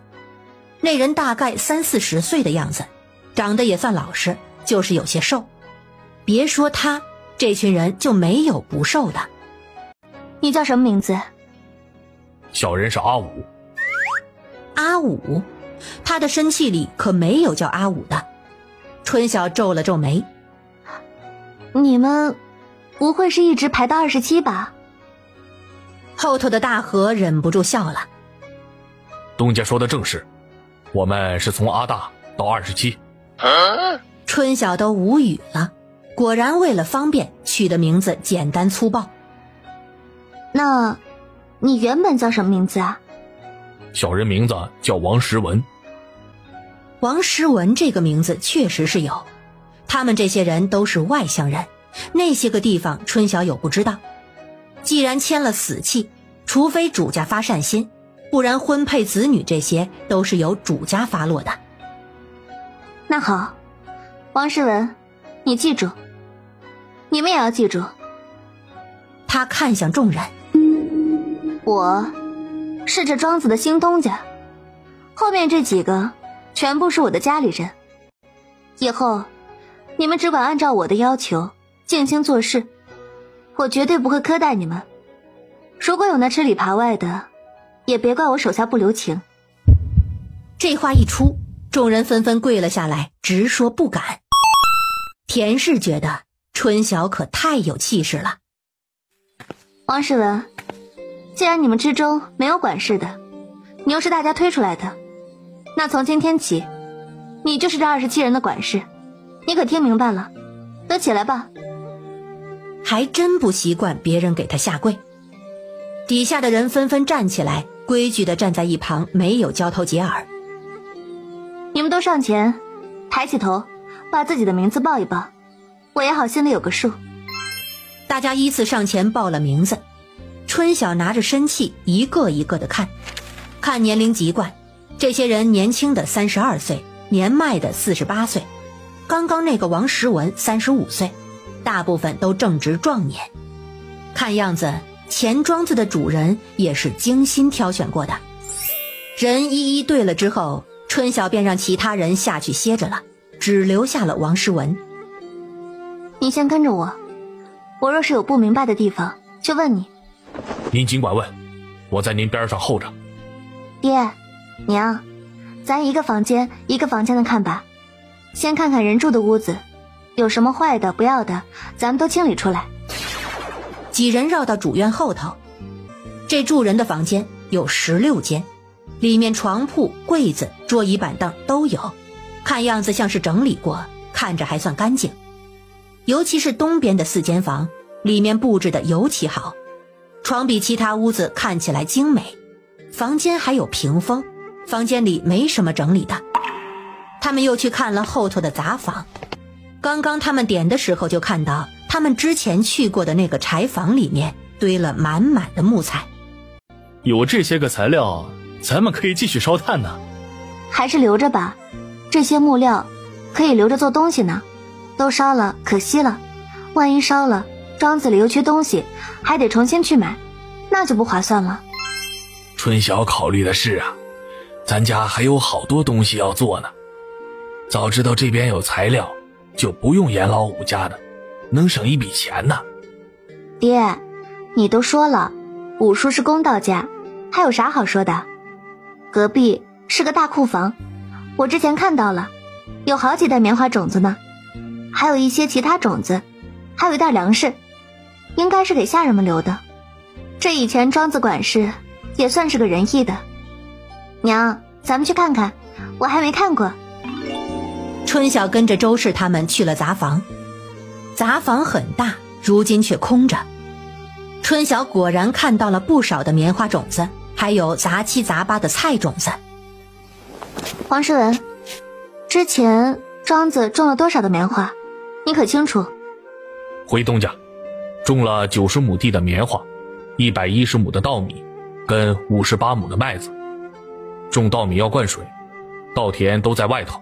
那人大概30-40岁的样子，长得也算老实，就是有些瘦。别说他，这群人就没有不瘦的。你叫什么名字？小人是阿武。阿武？他的生气里可没有叫阿武的。春晓皱了皱眉。你们不会是一直排到27吧？后头的大河忍不住笑了。东家说的正是，我们是从阿大到27。春晓都无语了，果然为了方便取的名字简单粗暴。那你原本叫什么名字啊？小人名字叫王时文。王时文这个名字确实是有，他们这些人都是外乡人，那些个地方春晓有不知道。既然签了死契，除非主家发善心，不然婚配子女这些都是由主家发落的。那好，王时文，你记住，你们也要记住。他看向众人，我是这庄子的新东家，后面这几个全部是我的家里人，以后你们只管按照我的要求静心做事，我绝对不会苛待你们。如果有那吃里扒外的，也别怪我手下不留情。这话一出，众人纷纷跪了下来，直说不敢。田氏觉得春晓可太有气势了。王时文，既然你们之中没有管事的，你又是大家推出来的，那从今天起，你就是这27人的管事，你可听明白了？都起来吧。还真不习惯别人给他下跪。底下的人纷纷站起来，规矩地站在一旁，没有交头接耳。你们都上前，抬起头，把自己的名字报一报，我也好心里有个数。大家依次上前报了名字。春晓拿着生气一个一个的看，看年龄籍贯，这些人年轻的32岁，年迈的48岁，刚刚那个王时文35岁，大部分都正值壮年。看样子钱庄子的主人也是精心挑选过的。人一一对了之后，春晓便让其他人下去歇着了，只留下了王时文。你先跟着我，我若是有不明白的地方就问你。您尽管问，我在您边上候着。爹娘，咱一个房间一个房间的看吧，先看看人住的屋子，有什么坏的不要的咱们都清理出来。几人绕到主院后头，这住人的房间有16间，里面床铺、柜子、桌椅板凳都有，看样子像是整理过，看着还算干净。尤其是东边的4间房，里面布置的尤其好，床比其他屋子看起来精美，房间还有屏风，房间里没什么整理的。他们又去看了后头的杂房，刚刚他们点的时候就看到他们之前去过的那个柴房里面堆了满满的木材。有这些个材料，咱们可以继续烧炭呢。还是留着吧，这些木料可以留着做东西呢，都烧了可惜了，万一烧了庄子里又缺东西，还得重新去买，那就不划算了。春晓考虑的是啊，咱家还有好多东西要做呢，早知道这边有材料，就不用严老五家的，能省一笔钱呢。爹，你都说了，五叔是公道家，还有啥好说的？隔壁是个大库房，我之前看到了，有好几袋棉花种子呢，还有一些其他种子，还有一袋粮食，应该是给下人们留的。这以前庄子管事也算是个仁义的。娘，咱们去看看，我还没看过。春晓跟着周氏他们去了杂房，杂房很大，如今却空着。春晓果然看到了不少的棉花种子，还有杂七杂八的菜种子。王世文，之前庄子种了多少的棉花，你可清楚？回东家，种了90亩地的棉花，110亩的稻米，跟58亩的麦子。种稻米要灌水，稻田都在外头。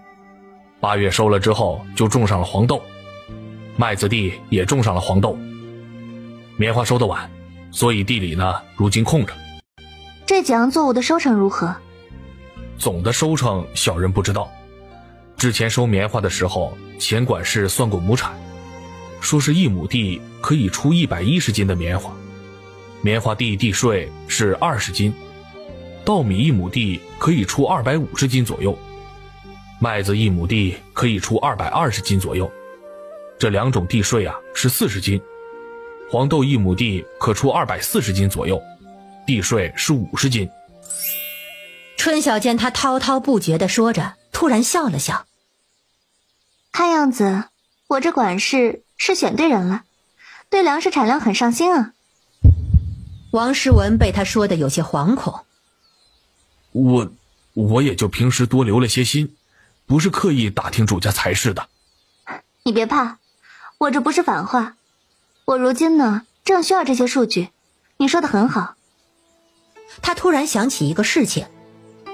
8月收了之后，就种上了黄豆，麦子地也种上了黄豆。棉花收得晚，所以地里呢如今空着。这几样作物的收成如何？总的收成小人不知道。之前收棉花的时候，钱管事算过亩产，说是1亩地可以出110斤的棉花，棉花地税是20斤，稻米1亩地可以出250斤左右，麦子1亩地可以出220斤左右，这2种地税啊是40斤。黄豆1亩地可出240斤左右，地税是50斤。春晓见他滔滔不绝地说着，突然笑了笑。看样子我这管事是选对人了，对粮食产量很上心啊。王诗文被他说的有些惶恐。我也就平时多留了些心，不是刻意打听主家财事的。你别怕，我这不是反话，我如今呢正需要这些数据，你说的很好。他突然想起一个事情，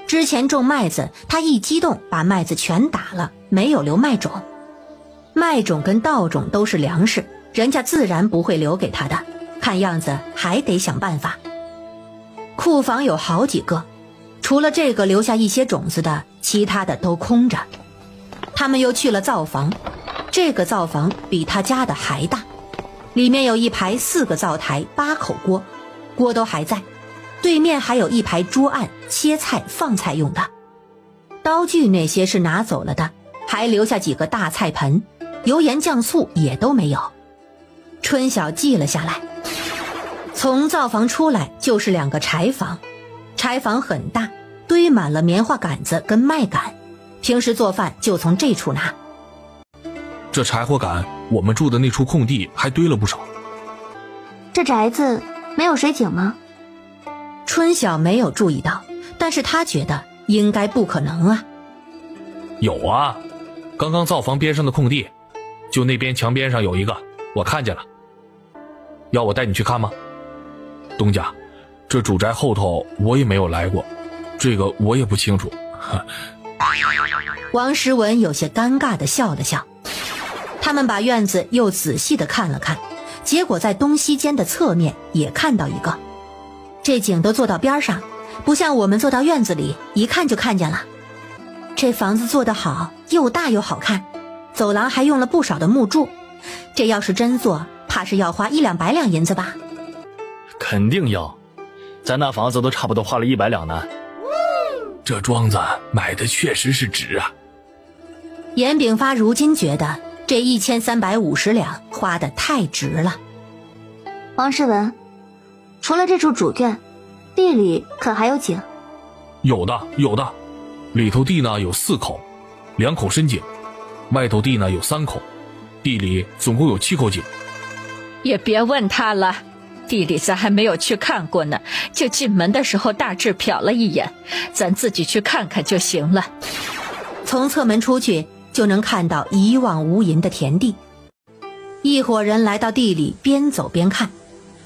之前种麦子，他一激动把麦子全打了，没有留麦种。麦种跟稻种都是粮食，人家自然不会留给他的，看样子还得想办法。库房有好几个，除了这个留下一些种子的，其他的都空着。他们又去了灶房，这个灶房比他家的还大，里面有一排4个灶台，8口锅，锅都还在。对面还有一排桌案，切菜放菜用的，刀具那些是拿走了的，还留下几个大菜盆，油盐酱醋也都没有。春晓记了下来。从灶房出来就是2个柴房，柴房很大，堆满了棉花杆子跟麦秆，平时做饭就从这处拿。这柴火杆我们住的那处空地还堆了不少。这宅子没有水井吗？春晓没有注意到，但是他觉得应该不可能啊。有啊，刚刚灶房边上的空地，就那边墙边上有一个，我看见了。要我带你去看吗？东家，这主宅后头我也没有来过，这个我也不清楚。王诗文有些尴尬地笑了笑。他们把院子又仔细地看了看，结果在东西间的侧面也看到一个。这井都做到边上，不像我们做到院子里，一看就看见了。这房子做得好，又大又好看，走廊还用了不少的木柱，这要是真做，怕是要花100-200两银子吧？肯定要，咱那房子都差不多花了100两呢。这庄子买的确实是值啊。严炳发如今觉得这1350两花得太值了。王诗文，除了这处主院，地里可还有井？有的，里头地呢有4口，2口深井，外头地呢有3口，地里总共有7口井。也别问他了，地里咱还没有去看过呢，就进门的时候大致瞟了一眼，咱自己去看看就行了。从侧门出去就能看到一望无垠的田地。一伙人来到地里，边走边看。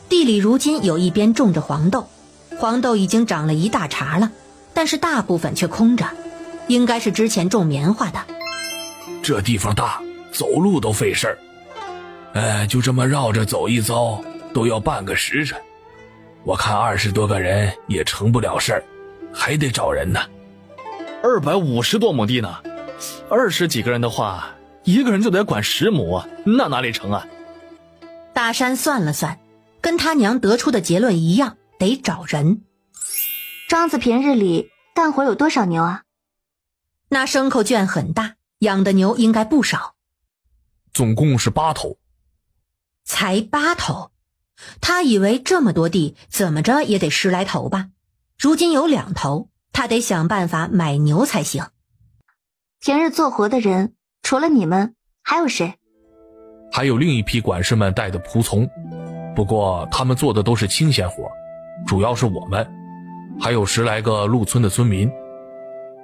地里如今有一边种着黄豆，黄豆已经长了一大茬了，但是大部分却空着，应该是之前种棉花的。这地方大，走路都费事儿，就这么绕着走一遭都要半个时辰，我看20多个人也成不了事儿，还得找人呢。250多亩地呢，20几个人的话，一个人就得管10亩啊，那哪里成啊？大山算了算，跟他娘得出的结论一样，得找人。庄子平日里干活有多少牛啊？那牲口圈很大，养的牛应该不少。总共是8头。才8头？他以为这么多地怎么着也得10来头吧，如今有2头，他得想办法买牛才行。平日做活的人除了你们还有谁？还有另一批管事们带的仆从，不过他们做的都是清闲活，主要是我们，还有10来个路村的村民。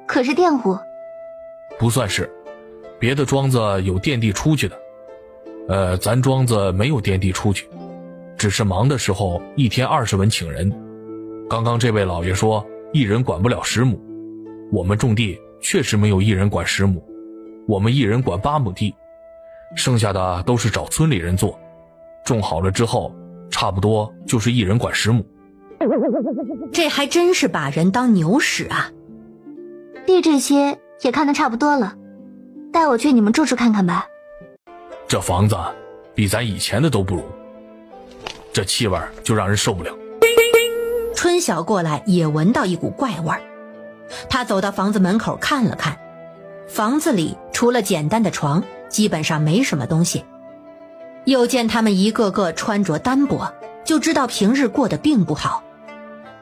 可是佃户？不算是，别的庄子有佃地出去的，咱庄子没有佃地出去，只是忙的时候1天20文请人。刚刚这位老爷说一人管不了10亩，我们种地确实没有一人管10亩，我们一人管8亩地，剩下的都是找村里人做，种好了之后差不多就是一人管10亩。这还真是把人当牛使啊。地这些也看得差不多了，带我去你们住处看看吧。这房子比咱以前的都不如，这气味就让人受不了。春晓过来也闻到一股怪味儿，他走到房子门口看了看，房子里除了简单的床，基本上没什么东西。又见他们一个个穿着单薄，就知道平日过得并不好。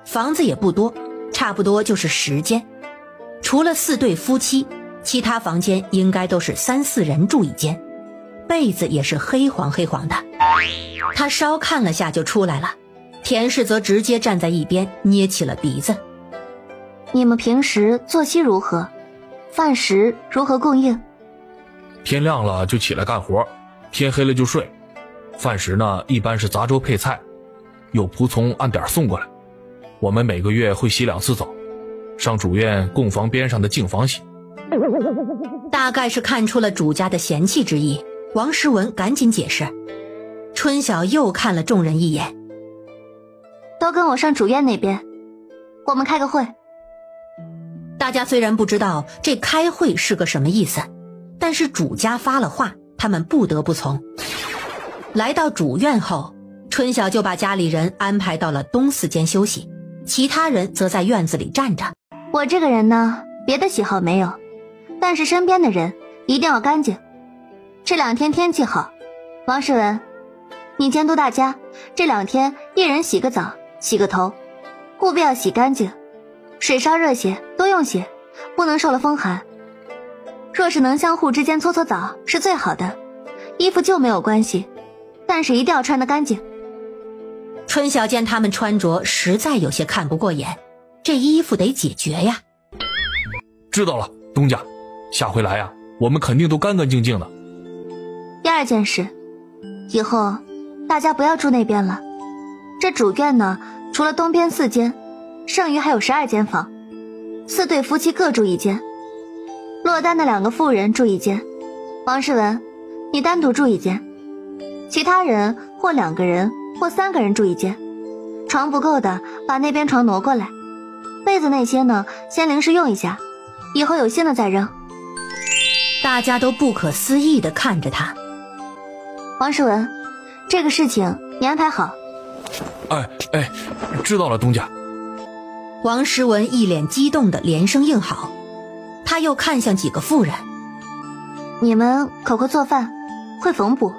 房子也不多，差不多就是10间，除了4对夫妻，其他房间应该都是3、4人住一间，被子也是黑黄黑黄的。他稍看了下就出来了，田氏则直接站在一边捏起了鼻子。你们平时作息如何？饭食如何供应？天亮了就起来干活，天黑了就睡。饭食呢，一般是杂粥配菜，有仆从按点送过来。我们每个月会洗2次澡，上主院供房边上的净房洗。大概是看出了主家的嫌弃之意，王诗文赶紧解释。春晓又看了众人一眼，都跟我上主院那边，我们开个会。大家虽然不知道这开会是个什么意思，但是主家发了话，他们不得不从。来到主院后，春晓就把家里人安排到了东4间休息，其他人则在院子里站着。我这个人呢，别的喜好没有，但是身边的人一定要干净。这2天天气好，王诗文，你监督大家这2天一人洗个澡，洗个头，务必要洗干净，水烧热些，多用些，不能受了风寒。若是能相互之间搓搓澡是最好的，衣服旧没有关系，但是一定要穿得干净。春晓见他们穿着实在有些看不过眼，这衣服得解决呀。知道了，东家，下回来呀，我们肯定都干干净净的。第2件事，以后大家不要住那边了。这主院呢，除了东边4间，剩余还有12间房，4对夫妻各住1间，落单的2个妇人住1间，王诗文，你单独住1间，其他人或2个人或3个人住1间，床不够的把那边床挪过来，被子那些呢，先临时用一下，以后有新的再扔。大家都不可思议地看着他。王诗文，这个事情你安排好。哎，知道了，东家。王诗文一脸激动地连声应好，他又看向几个妇人，你们可会做饭，会缝补？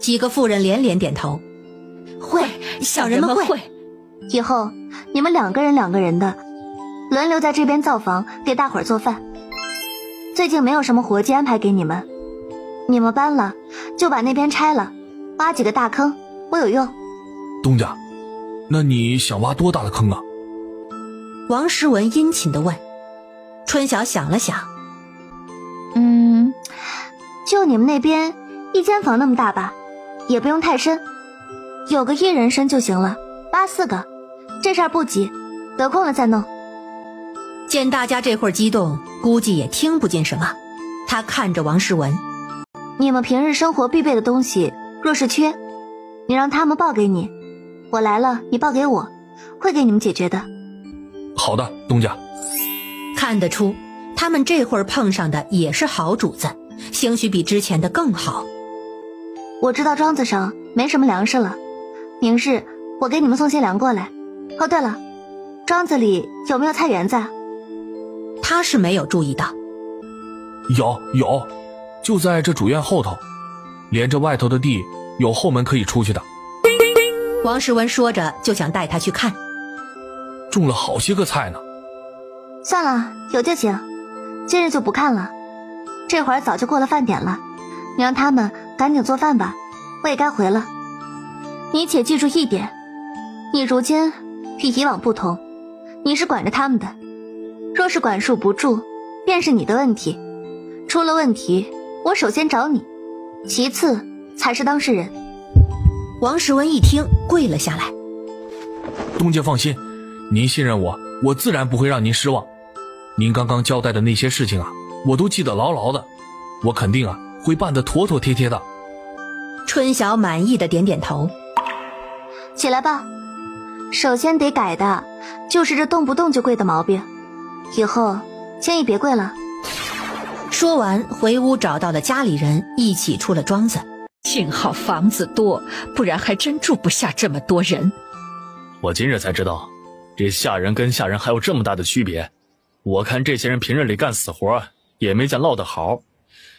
几个妇人连连点头，会，小人们会。以后你们2个人2个人的，轮流在这边造房给大伙儿做饭。最近没有什么活计安排给你们，你们搬了就把那边拆了，挖几个大坑，我有用。东家，那你想挖多大的坑啊？王诗文殷勤地问。春晓想了想，就你们那边1间房那么大吧，也不用太深，有个1人深就行了，挖4个，这事儿不急，得空了再弄。见大家这会儿激动，估计也听不进什么，他看着王诗文，你们平日生活必备的东西若是缺，你让他们报给你，我来了你报给我，会给你们解决的。好的，东家。看得出他们这会儿碰上的也是好主子，兴许比之前的更好。我知道庄子上没什么粮食了，明日我给你们送些粮过来。哦对了，庄子里有没有菜园子啊？他是没有注意到。有，就在这主院后头，连着外头的地，有后门可以出去的。王诗文说着就想带他去看，种了好些个菜呢。算了，有就行，今日就不看了，这会儿早就过了饭点了，你让他们赶紧做饭吧，我也该回了。你且记住一点，你如今与以往不同，你是管着他们的，若是管束不住，便是你的问题，出了问题我首先找你，其次才是当事人。王诗文一听跪了下来。东家放心，您信任我，我自然不会让您失望。您刚刚交代的那些事情啊，我都记得牢牢的，我肯定啊会办得妥妥帖帖的。春晓满意的点点头。起来吧，首先得改的就是这动不动就跪的毛病，以后轻易别跪了。说完回屋找到了家里人，一起出了庄子。幸好房子多，不然还真住不下这么多人。我今日才知道，这下人跟下人还有这么大的区别。我看这些人平日里干死活，也没见落得好。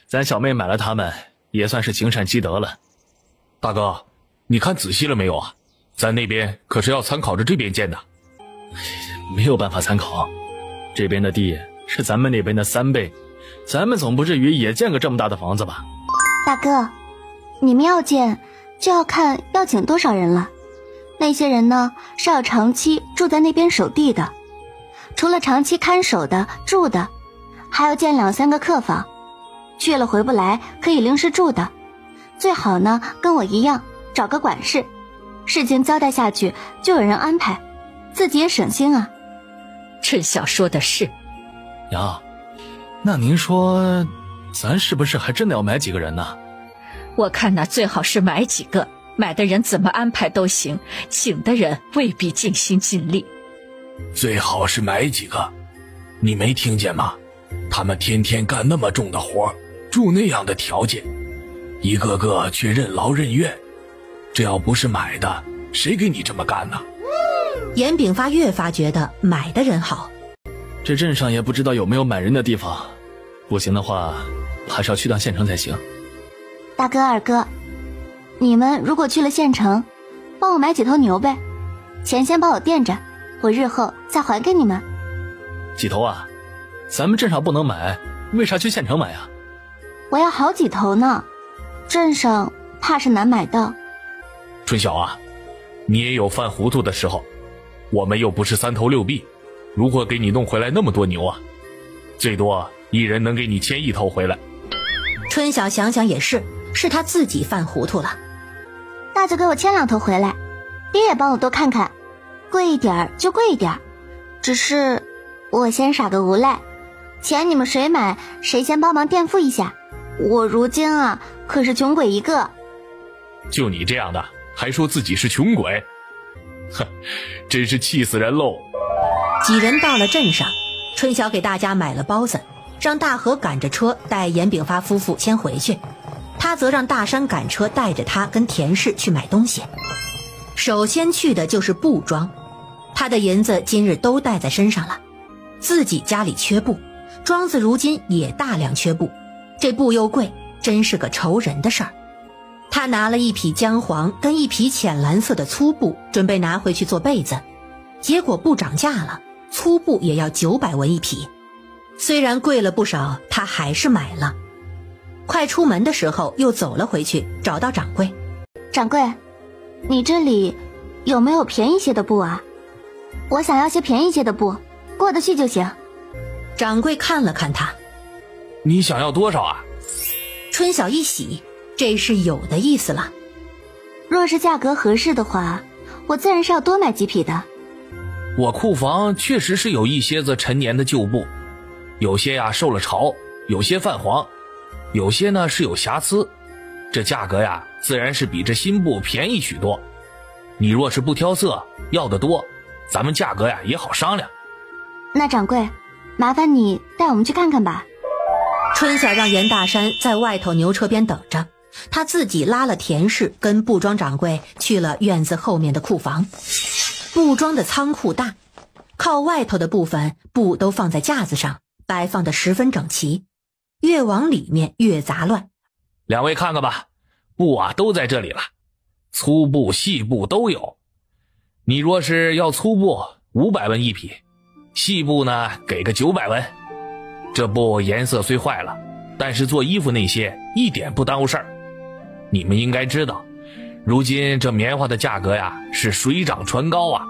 咱小妹买了他们，也算是行善积德了。大哥，你看仔细了没有啊？咱那边可是要参考着这边建的。没有办法参考，这边的地是咱们那边的3倍，咱们总不至于也建个这么大的房子吧？大哥，你们要建就要看要请多少人了。那些人呢，是要长期住在那边守地的，除了长期看守的住的，还要建2、3个客房，去了回不来可以临时住的。最好呢跟我一样找个管事，事情交代下去就有人安排，自己也省心啊。春晓说的是。娘，那您说咱是不是还真的要买几个人呢？我看那最好是买几个，买的人怎么安排都行，请的人未必尽心尽力。最好是买几个，你没听见吗？他们天天干那么重的活，住那样的条件，一个个却任劳任怨，这要不是买的，谁给你这么干呢？严炳发越发觉得买的人好。这镇上也不知道有没有买人的地方，不行的话还是要去趟县城才行。大哥二哥，你们如果去了县城，帮我买几头牛呗，钱先帮我垫着，我日后再还给你们。几头啊？咱们镇上不能买，为啥去县城买啊？我要好几头呢，镇上怕是难买到。春晓啊，你也有犯糊涂的时候，我们又不是3头6臂，如何给你弄回来那么多牛啊？最多一人能给你牵1头回来。春晓想想也是，是他自己犯糊涂了。那就给我牵2头回来，爹也帮我多看看，贵一点就贵一点，只是我先耍个无赖，钱你们谁买谁先帮忙垫付一下，我如今啊可是穷鬼一个。就你这样的还说自己是穷鬼，哼，真是气死人喽。几人到了镇上，春晓给大家买了包子，让大河赶着车带严炳发夫妇先回去，他则让大山赶车带着他跟田氏去买东西。首先去的就是布庄，他的银子今日都带在身上了，自己家里缺布，庄子如今也大量缺布，这布又贵，真是个愁人的事儿。他拿了一匹姜黄跟一匹浅蓝色的粗布，准备拿回去做被子，结果布涨价了，粗布也要900文一匹。虽然贵了不少，他还是买了。快出门的时候又走了回去，找到掌柜。掌柜，你这里有没有便宜些的布啊？我想要些便宜些的布，过得去就行。掌柜看了看他，你想要多少啊？春晓一喜，这是有的意思了。若是价格合适的话，我自然是要多买几匹的。我库房确实是有一些子陈年的旧布，有些呀受了潮，有些泛黄，有些呢是有瑕疵，这价格呀自然是比这新布便宜许多。你若是不挑色，要的多，咱们价格呀也好商量。那掌柜，麻烦你带我们去看看吧。春晓让严大山在外头牛车边等着，他自己拉了田氏跟布庄掌柜去了院子后面的库房。布庄的仓库大，靠外头的部分布都放在架子上，摆放得十分整齐，越往里面越杂乱。两位看看吧，布啊都在这里了，粗布细布都有。你若是要粗布500文一匹，细布呢给个900文。这布颜色虽坏了，但是做衣服那些一点不耽误事儿。你们应该知道，如今这棉花的价格呀是水涨船高啊。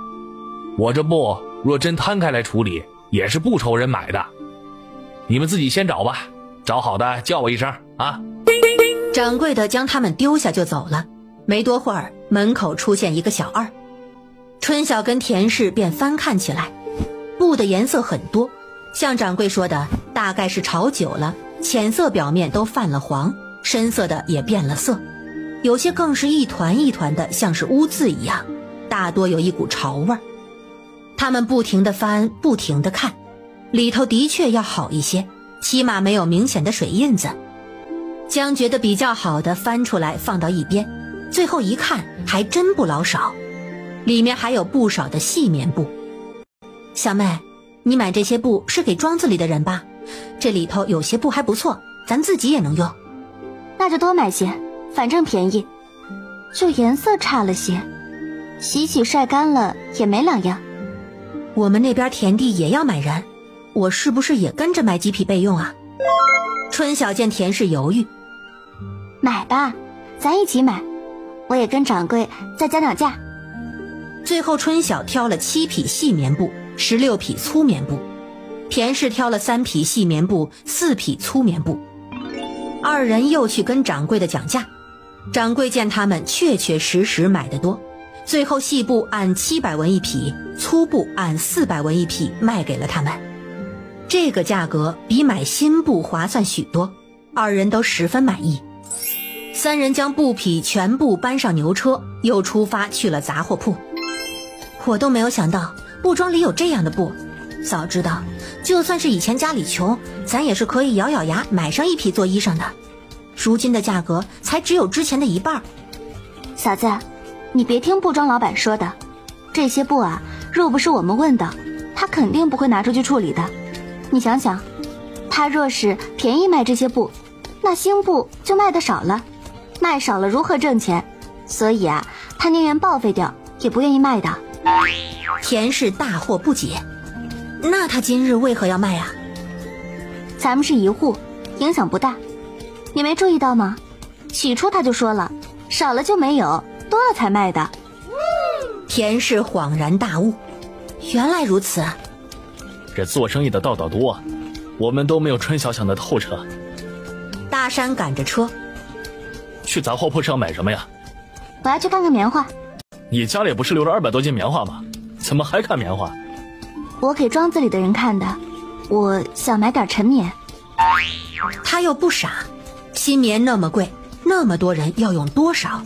我这布若真摊开来处理，也是不愁人买的。你们自己先找吧，找好的叫我一声啊。掌柜的将他们丢下就走了。没多会儿，门口出现一个小二，春晓跟田氏便翻看起来。布的颜色很多，像掌柜说的，大概是炒久了，浅色表面都泛了黄，深色的也变了色，有些更是一团一团的，像是污渍一样，大多有一股潮味儿。他们不停地翻，不停地看，里头的确要好一些，起码没有明显的水印子。将觉得比较好的翻出来放到一边，最后一看还真不老少。里面还有不少的细棉布。小妹，你买这些布是给庄子里的人吧？这里头有些布还不错，咱自己也能用。那就多买些，反正便宜，就颜色差了些，洗洗晒干了也没两样。我们那边田地也要买人，我是不是也跟着买几匹备用啊？春晓见田氏犹豫，买吧，咱一起买，我也跟掌柜再讲讲价。最后春晓挑了7匹细棉布，16匹粗棉布，田氏挑了3匹细棉布，4匹粗棉布。二人又去跟掌柜的讲价，掌柜见他们确确实实买得多，最后细布按700文一匹，粗布按400文一匹卖给了他们。这个价格比买新布划算许多，二人都十分满意。三人将布匹全部搬上牛车，又出发去了杂货铺。我都没有想到布庄里有这样的布，早知道就算是以前家里穷，咱也是可以咬咬牙买上一匹做衣裳的。如今的价格才只有之前的一半。小子，你别听布庄老板说的，这些布啊，若不是我们问的，他肯定不会拿出去处理的。你想想，他若是便宜卖这些布，那新布就卖得少了，卖少了如何挣钱？所以啊，他宁愿报废掉，也不愿意卖的。田氏大惑不解，那他今日为何要卖啊？咱们是一户，影响不大。你没注意到吗？起初他就说了，少了就没有，多了才卖的。田氏恍然大悟，原来如此。这做生意的道道多，我们都没有春晓想得透彻。大山赶着车，去杂货铺是要买什么呀？我要去看看棉花。你家里不是留了200多斤棉花吗？怎么还看棉花？我给庄子里的人看的，我想买点陈棉。他又不傻，新棉那么贵，那么多人要用多少？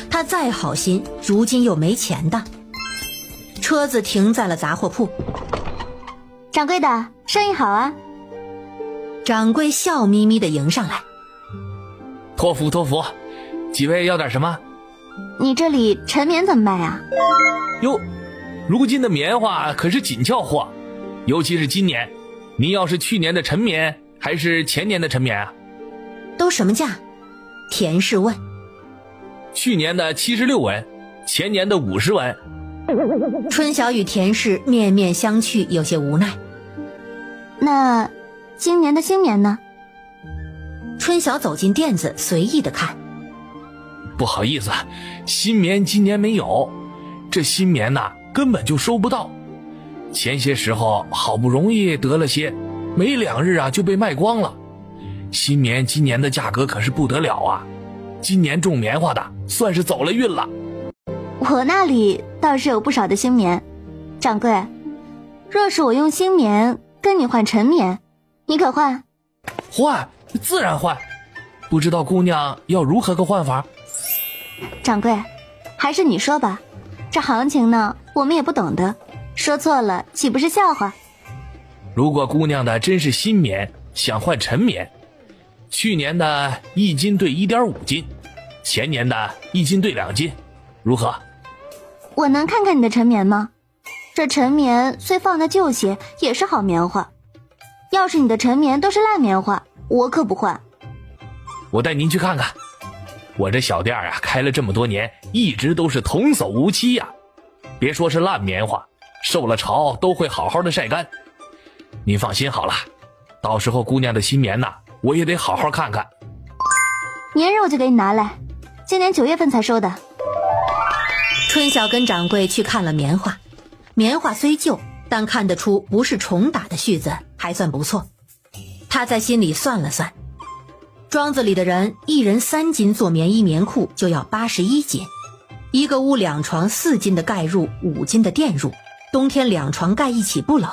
他再好心，如今又没钱的。车子停在了杂货铺。掌柜的，生意好啊。掌柜笑眯眯地迎上来。托福，几位要点什么？你这里陈棉怎么卖啊？哟，如今的棉花可是紧俏货，尤其是今年。您要是去年的陈棉还是前年的陈棉啊？都什么价？田氏问。去年的76文，前年的50文。春晓与田氏面面相觑，有些无奈。那今年的新棉呢？春晓走进店子，随意的看。不好意思，新棉今年没有，这新棉呐，根本就收不到。前些时候好不容易得了些，没2日啊就被卖光了。新棉今年的价格可是不得了啊，今年种棉花的算是走了运了。我那里倒是有不少的新棉，掌柜，若是我用新棉跟你换陈棉，你可换？换，自然换。不知道姑娘要如何个换法？掌柜，还是你说吧，这行情呢，我们也不懂得，说错了岂不是笑话？如果姑娘的真是新棉，想换陈棉，去年的1斤兑1.5斤，前年的1斤兑2斤，如何？我能看看你的陈棉吗？这陈棉虽放得旧些，也是好棉花。要是你的陈棉都是烂棉花，我可不换。我带您去看看。我这小店啊，开了这么多年，一直都是童叟无欺呀。别说是烂棉花，受了潮都会好好的晒干。您放心好了，到时候姑娘的新棉呐，我也得好好看看。明日我就给你拿来，今年9月份才收的。春晓跟掌柜去看了棉花，棉花虽旧，但看得出不是重打的絮子，还算不错。他在心里算了算，庄子里的人一人3斤做棉衣棉裤就要81斤，一个屋2床4斤的盖入，5斤的垫入，冬天2床盖一起不冷，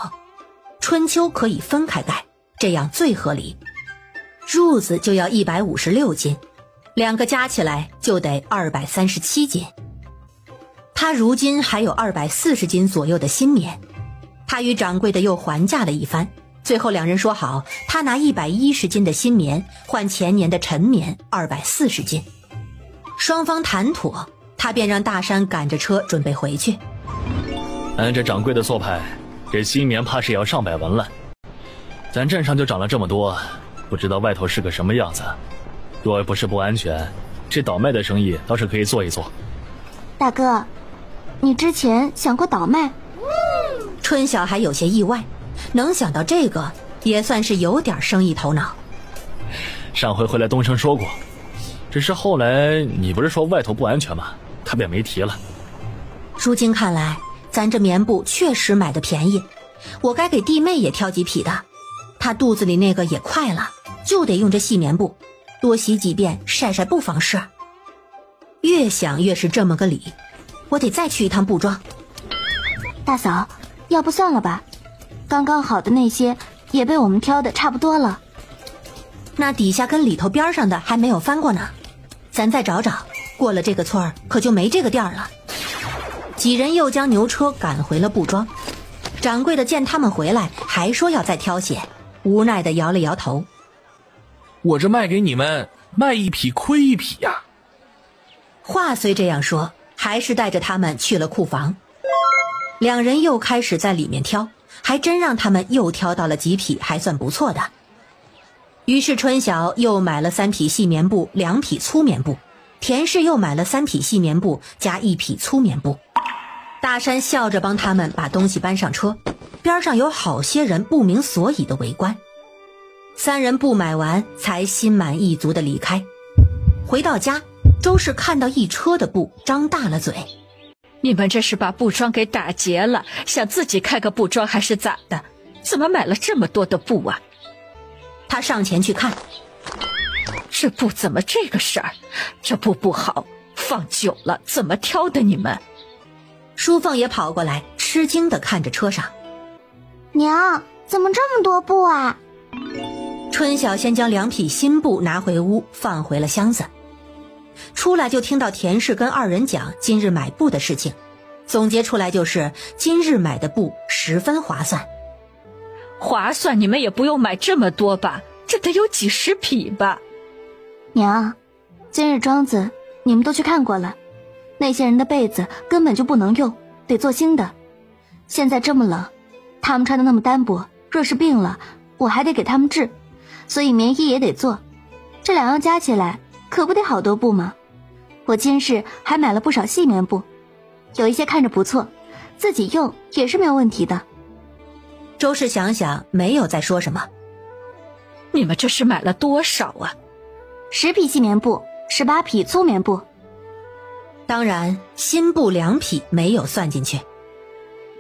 春秋可以分开盖，这样最合理。褥子就要156斤，2个加起来就得237斤。他如今还有240斤左右的新棉，他与掌柜的又还价了一番，最后2人说好，他拿110斤的新棉换前年的陈棉240斤。双方谈妥，他便让大山赶着车准备回去。按这掌柜的做派，这新棉怕是也要上百文了。咱镇上就长了这么多，不知道外头是个什么样子。若不是不安全，这倒卖的生意倒是可以做一做。大哥，你之前想过倒卖？春晓还有些意外，能想到这个也算是有点生意头脑。上回回来东升说过，只是后来你不是说外头不安全吗？他便没提了。如今看来，咱这棉布确实买的便宜，我该给弟妹也挑几匹的。她肚子里那个也快了，就得用这细棉布，多洗几遍晒晒不妨事。越想越是这么个理，我得再去一趟布庄。大嫂，要不算了吧，刚刚好的那些也被我们挑的差不多了。那底下跟里头边上的还没有翻过呢，咱再找找，过了这个村儿可就没这个店了。几人又将牛车赶回了布庄，掌柜的见他们回来，还说要再挑些，无奈的摇了摇头。我这卖给你们，卖一匹亏一匹呀。话虽这样说，还是带着他们去了库房。两人又开始在里面挑，还真让他们又挑到了几匹还算不错的。于是春晓又买了3匹细棉布，2匹粗棉布，田氏又买了3匹细棉布加1匹粗棉布。大山笑着帮他们把东西搬上车，边上有好些人不明所以的围观。3人布买完，才心满意足地离开。回到家，周氏看到一车的布，张大了嘴。你们这是把布庄给打劫了，想自己开个布庄还是咋的？怎么买了这么多的布啊？他上前去看，这布怎么这个色儿？这布不好，放久了怎么挑的你们？淑凤也跑过来，吃惊地看着车上。娘，怎么这么多布啊？春晓先将2匹新布拿回屋，放回了箱子。出来就听到田氏跟2人讲今日买布的事情，总结出来就是今日买的布十分划算。划算你们也不用买这么多吧，这得有几十匹吧。娘，今日庄子你们都去看过了，那些人的被子根本就不能用，得做新的。现在这么冷，他们穿的那么单薄，若是病了我还得给他们治，所以棉衣也得做，这2样加起来可不得好多布吗？我今日还买了不少细棉布，有一些看着不错，自己用也是没有问题的。周氏想想没有再说什么。你们这是买了多少啊？10匹细棉布，18匹粗棉布。当然新布2匹没有算进去。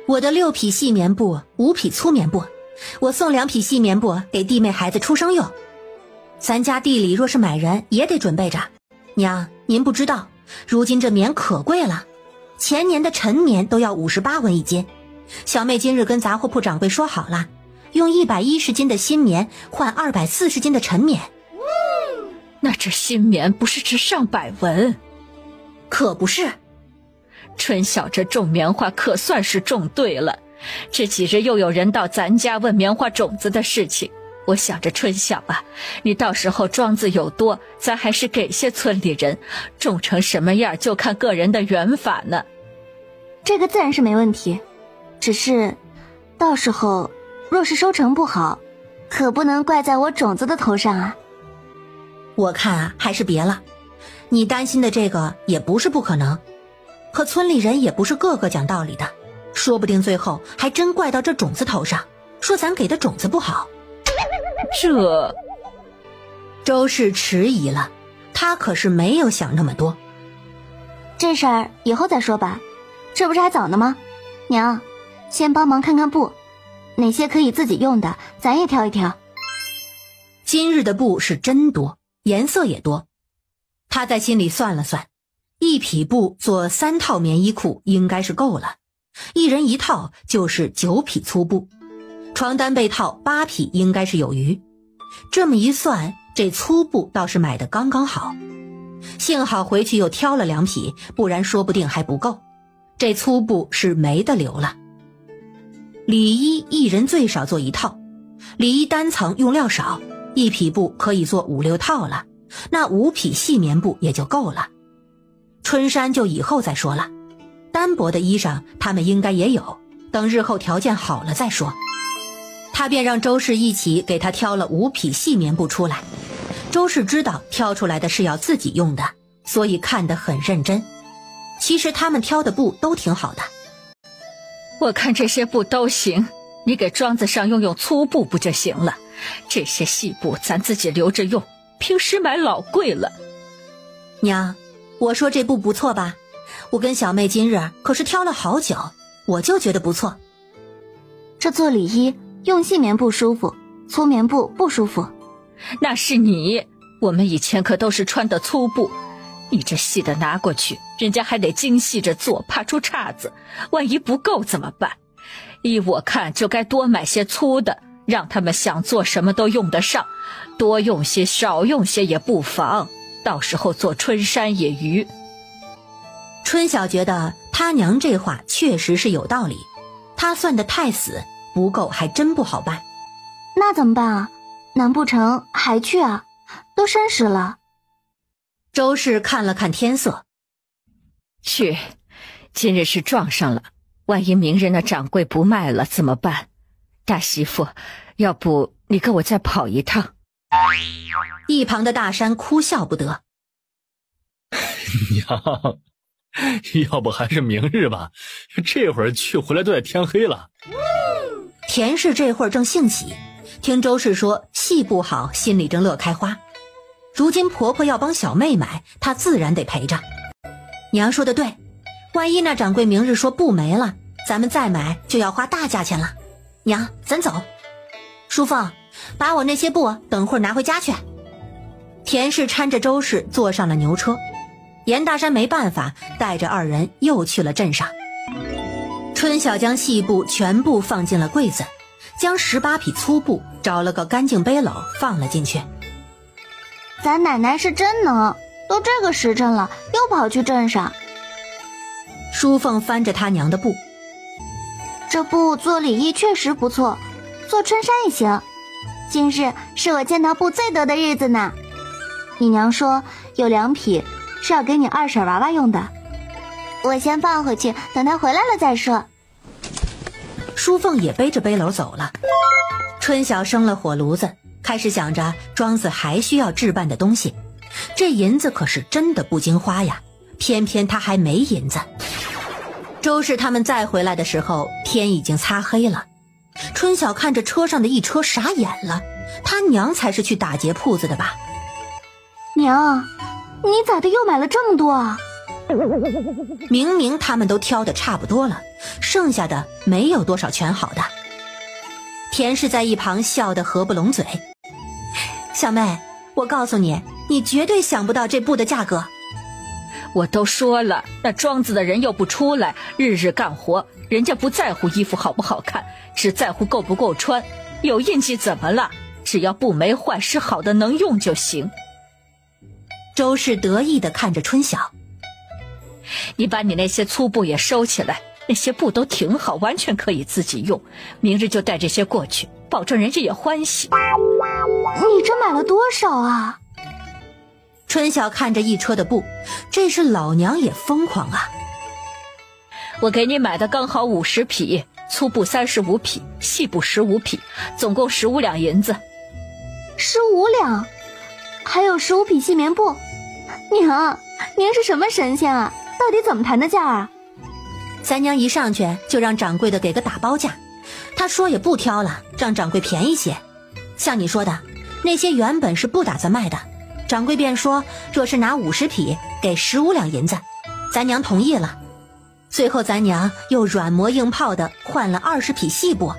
我的6匹细棉布，5匹粗棉布，我送2匹细棉布给弟妹孩子出生用。咱家地里若是买人也得准备着。娘，您不知道，如今这棉可贵了，前年的陈棉都要58文1斤。小妹今日跟杂货铺掌柜说好了，用110斤的新棉换240斤的陈棉。那这新棉不是值上百文？可不是。春晓这种棉花可算是种对了，这几日又有人到咱家问棉花种子的事情。我想着春晓啊，你到时候庄子有多，咱还是给些村里人，种成什么样就看个人的缘法呢。这个自然是没问题，只是到时候若是收成不好，可不能怪在我种子的头上啊。我看啊，还是别了。你担心的这个也不是不可能，可村里人也不是个个讲道理的，说不定最后还真怪到这种子头上，说咱给的种子不好。周氏迟疑了，他可是没有想那么多。这事儿以后再说吧，这不是还早呢吗？娘，先帮忙看看布，哪些可以自己用的咱也挑一挑。今日的布是真多，颜色也多。他在心里算了算，1匹布做3套棉衣裤应该是够了，1人1套就是9匹粗布，床单被套8匹应该是有余。这么一算，这粗布倒是买的刚刚好。幸好回去又挑了2匹，不然说不定还不够。这粗布是没得留了。里衣1人最少做1套，里衣单层用料少，1匹布可以做5、6套了，那5匹细棉布也就够了。春衫就以后再说了，单薄的衣裳他们应该也有，等日后条件好了再说。他便让周氏一起给他挑了5匹细棉布出来。周氏知道挑出来的是要自己用的，所以看得很认真。其实他们挑的布都挺好的。我看这些布都行，你给庄子上用粗布不就行了？这些细布咱自己留着用，平时买老贵了。娘，我说这布不错吧？我跟小妹今日可是挑了好久，我就觉得不错。这做里衣用细棉布舒服，粗棉布不舒服。那是你，我们以前可都是穿的粗布，你这细的拿过去，人家还得精细着做，怕出岔子，万一不够怎么办？依我看就该多买些粗的，让他们想做什么都用得上，多用些少用些也不妨，到时候做春衫也余。春晓觉得他娘这话确实是有道理，他算得太死，不够还真不好办。那怎么办啊？难不成还去啊？都申时了。周氏看了看天色，去，今日是撞上了，万一明日那掌柜不卖了怎么办？大媳妇，要不你跟我再跑一趟？一旁的大山哭笑不得。娘，要不还是明日吧，这会儿去回来都得天黑了。田氏这会儿正兴起，听周氏说戏不好，心里正乐开花。如今婆婆要帮小妹买，她自然得陪着。娘说的对，万一那掌柜明日说布没了，咱们再买就要花大价钱了。娘，咱走。淑凤，把我那些布等会儿拿回家去。田氏搀着周氏坐上了牛车，严大山没办法，带着二人又去了镇上。春晓将细布全部放进了柜子，将18匹粗布找了个干净背篓放了进去。咱奶奶是真能，都这个时辰了，又跑去镇上。淑凤翻着她娘的布，这布做里衣确实不错，做春衫也行。今日是我见到布最多的日子呢。你娘说有2匹是要给你二婶娃娃用的，我先放回去，等她回来了再说。淑凤也背着背篓走了。春晓生了火炉子，开始想着庄子还需要置办的东西，这银子可是真的不经花呀，偏偏他还没银子。周氏他们再回来的时候，天已经擦黑了。春晓看着车上的一车傻眼了，他娘才是去打劫铺子的吧？娘，你咋的又买了这么多啊？明明他们都挑的差不多了，剩下的没有多少全好的。田氏在一旁笑得合不拢嘴。小妹，我告诉你，你绝对想不到这布的价格。我都说了，那庄子的人又不出来，日日干活，人家不在乎衣服好不好看，只在乎够不够穿。有印记怎么了？只要布没坏，是好的能用就行。周氏得意地看着春晓，你把你那些粗布也收起来，那些布都挺好，完全可以自己用。明日就带这些过去，保证人家也欢喜。你这买了多少啊？春晓看着一车的布，这是老娘也疯狂啊。我给你买的刚好50匹，粗布35匹，细布15匹，总共15两银子。15两？还有15匹细棉布？娘，您是什么神仙啊？到底怎么谈的价啊？三娘一上去就让掌柜的给个打包价，他说也不挑了，让掌柜便宜些。像你说的，那些原本是不打算卖的，掌柜便说若是拿50匹给15两银子，咱娘同意了。最后咱娘又软磨硬泡的换了20匹细布，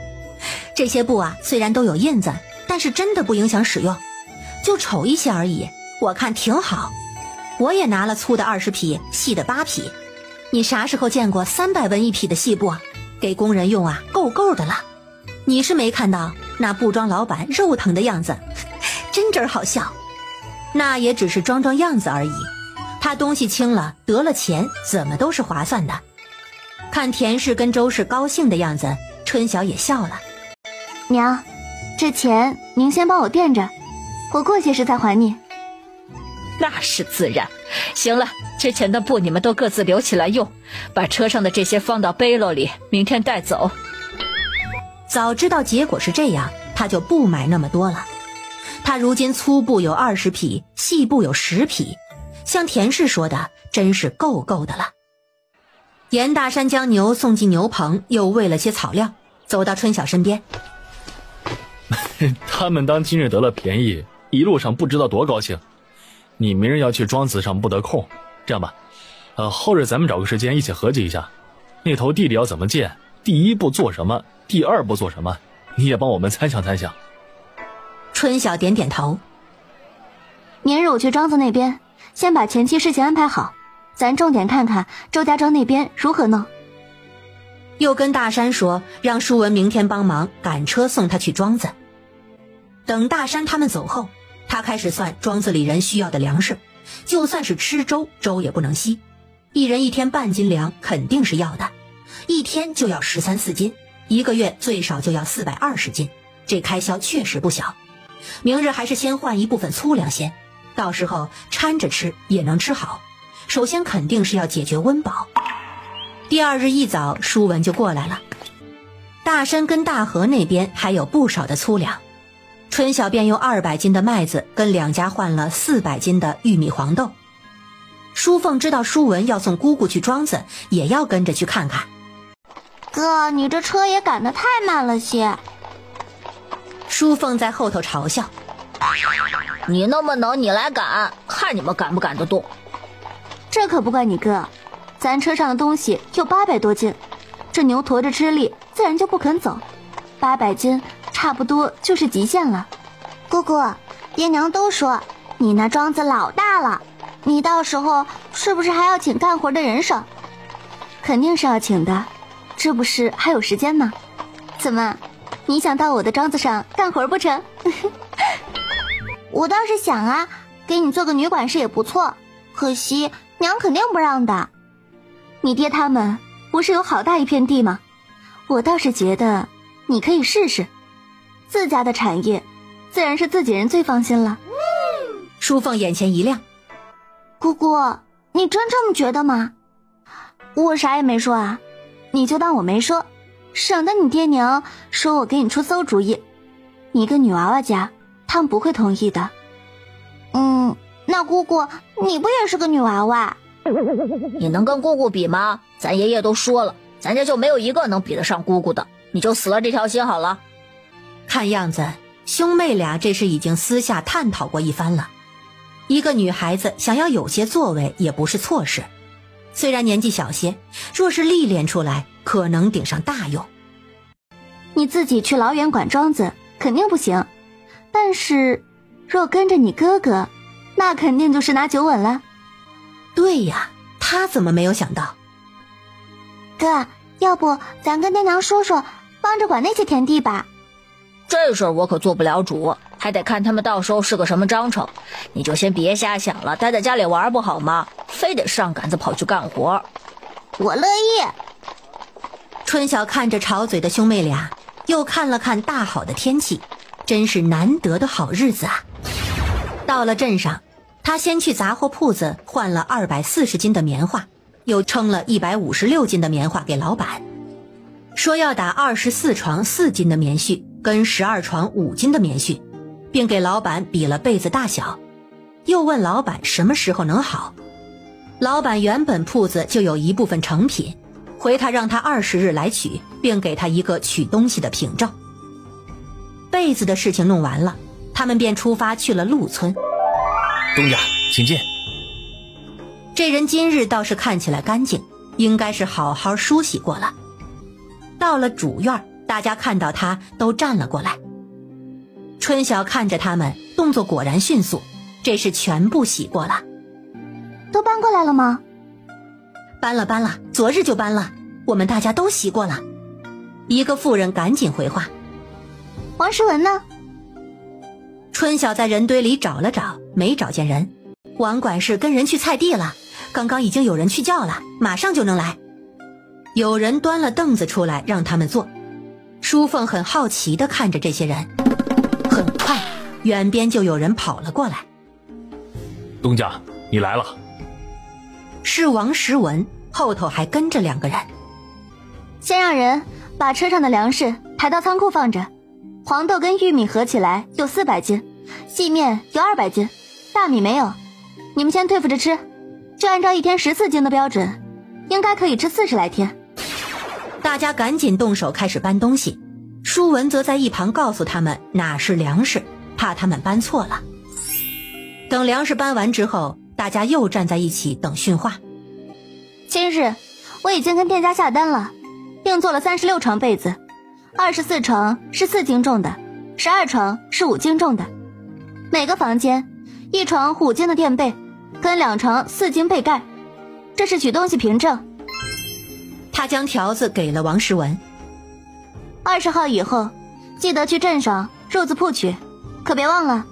这些布啊虽然都有印子，但是真的不影响使用，就丑一些而已，我看挺好。我也拿了粗的20匹，细的8匹。你啥时候见过300文一匹的细布啊？给工人用啊，够够的了。你是没看到那布庄老板肉疼的样子，真真好笑。那也只是装装样子而已，他东西轻了，得了钱，怎么都是划算的。看田氏跟周氏高兴的样子，春晓也笑了。娘，这钱您先帮我垫着，我过些时再还你。那是自然，行了，之前的布你们都各自留起来用，把车上的这些放到背篓里，明天带走。早知道结果是这样，他就不买那么多了。他如今粗布有20匹，细布有10匹，像田氏说的，真是够够的了。严大山将牛送进牛棚，又喂了些草料，走到春晓身边。他们当今日得了便宜，一路上不知道多高兴。你明日要去庄子上不得空，这样吧，后日咱们找个时间一起合计一下，那头地里要怎么建，第一步做什么，第二步做什么，你也帮我们参详参详。春晓点点头。明日我去庄子那边，先把前期事情安排好，咱重点看看周家庄那边如何弄。又跟大山说，让舒文明天帮忙赶车送他去庄子。等大山他们走后，他开始算庄子里人需要的粮食，就算是吃粥，粥也不能稀，一人1天半斤粮肯定是要的，一天就要13、14斤，一个月最少就要420斤，这开销确实不小。明日还是先换一部分粗粮先，到时候掺着吃也能吃好，首先肯定是要解决温饱。第二日一早，舒文就过来了。大山跟大河那边还有不少的粗粮，春晓便用200斤的麦子跟2家换了400斤的玉米黄豆。淑凤知道舒文要送姑姑去庄子，也要跟着去看看。哥，你这车也赶得太慢了些。淑凤在后头嘲笑：你那么能，你来赶，看你们赶不赶得动。这可不怪你哥，咱车上的东西有800多斤，这牛驮着吃力，自然就不肯走。800斤差不多就是极限了。姑姑，爹娘都说你那庄子老大了，你到时候是不是还要请干活的人手？肯定是要请的，这不是还有时间呢？怎么，你想到我的庄子上干活不成？我倒是想啊，给你做个女管事也不错，可惜娘肯定不让的。你爹他们不是有好大一片地吗？我倒是觉得你可以试试，自家的产业自然是自己人最放心了。淑凤眼前一亮：姑姑，你真这么觉得吗？我啥也没说啊，你就当我没说，省得你爹娘说我给你出馊主意。你个女娃娃家，他们不会同意的。那姑姑你不也是个女娃娃？你能跟姑姑比吗？咱爷爷都说了，咱家就没有一个能比得上姑姑的，你就死了这条心好了。看样子兄妹俩这是已经私下探讨过一番了。一个女孩子想要有些作为也不是错事，虽然年纪小些，若是历练出来可能顶上大用。你自己去老远管庄子肯定不行，但是若跟着你哥哥，那肯定就是拿9稳了。对呀，他怎么没有想到？哥，要不咱跟爹娘说说，帮着管那些田地吧。这事儿我可做不了主，还得看他们到时候是个什么章程。你就先别瞎想了，待在家里玩不好吗？非得上杆子跑去干活。我乐意。春晓看着吵嘴的兄妹俩，又看了看大好的天气，真是难得的好日子啊。到了镇上，他先去杂货铺子换了240斤的棉花，又称了156斤的棉花给老板，说要打24床4斤的棉絮跟12床5斤的棉絮，并给老板比了被子大小，又问老板什么时候能好。老板原本铺子就有一部分成品，回他让他20日来取，并给他一个取东西的凭证。被子的事情弄完了，他们便出发去了陆村。东家，请进。这人今日倒是看起来干净，应该是好好梳洗过了。到了主院，大家看到他都站了过来。春晓看着他们，动作果然迅速，这是全部洗过了。都搬过来了吗？搬了，昨日就搬了，我们大家都洗过了。一个妇人赶紧回话。王诗文呢？春晓在人堆里找了找，没找见人。王管事跟人去菜地了，刚刚已经有人去叫了，马上就能来。有人端了凳子出来让他们坐。淑凤很好奇地看着这些人，很快远边就有人跑了过来。东家，你来了。是王时文，后头还跟着2个人。先让人把车上的粮食抬到仓库放着，黄豆跟玉米合起来有400斤，细面有200斤，大米没有，你们先对付着吃，就按照1天14斤的标准，应该可以吃40来天。大家赶紧动手开始搬东西，舒文则在一旁告诉他们哪是粮食，怕他们搬错了。等粮食搬完之后，大家又站在一起等训话。今日我已经跟店家下单了，订做了36床被子，24床是4斤重的，12床是5斤重的，每个房间1床5斤的垫被，跟2床4斤被盖，这是取东西凭证。他将条子给了王时文。20号以后记得去镇上肉子铺取，可别忘了。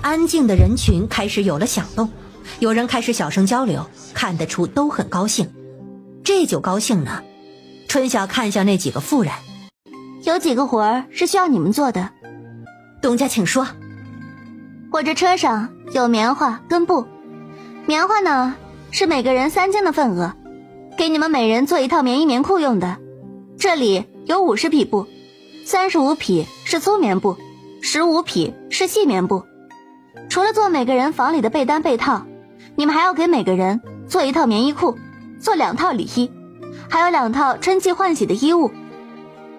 安静的人群开始有了响动，有人开始小声交流，看得出都很高兴。这就高兴呢。春晓看向那几个妇人，有几个活儿是需要你们做的。东家请说。我这车上有棉花跟布，棉花呢是每个人3斤的份额，给你们每人做一套棉衣棉裤用的。这里有50匹布，35匹是粗棉布，15匹是细棉布。除了做每个人房里的被单被套，你们还要给每个人做一套棉衣裤，做2套里衣，还有2套春季换洗的衣物。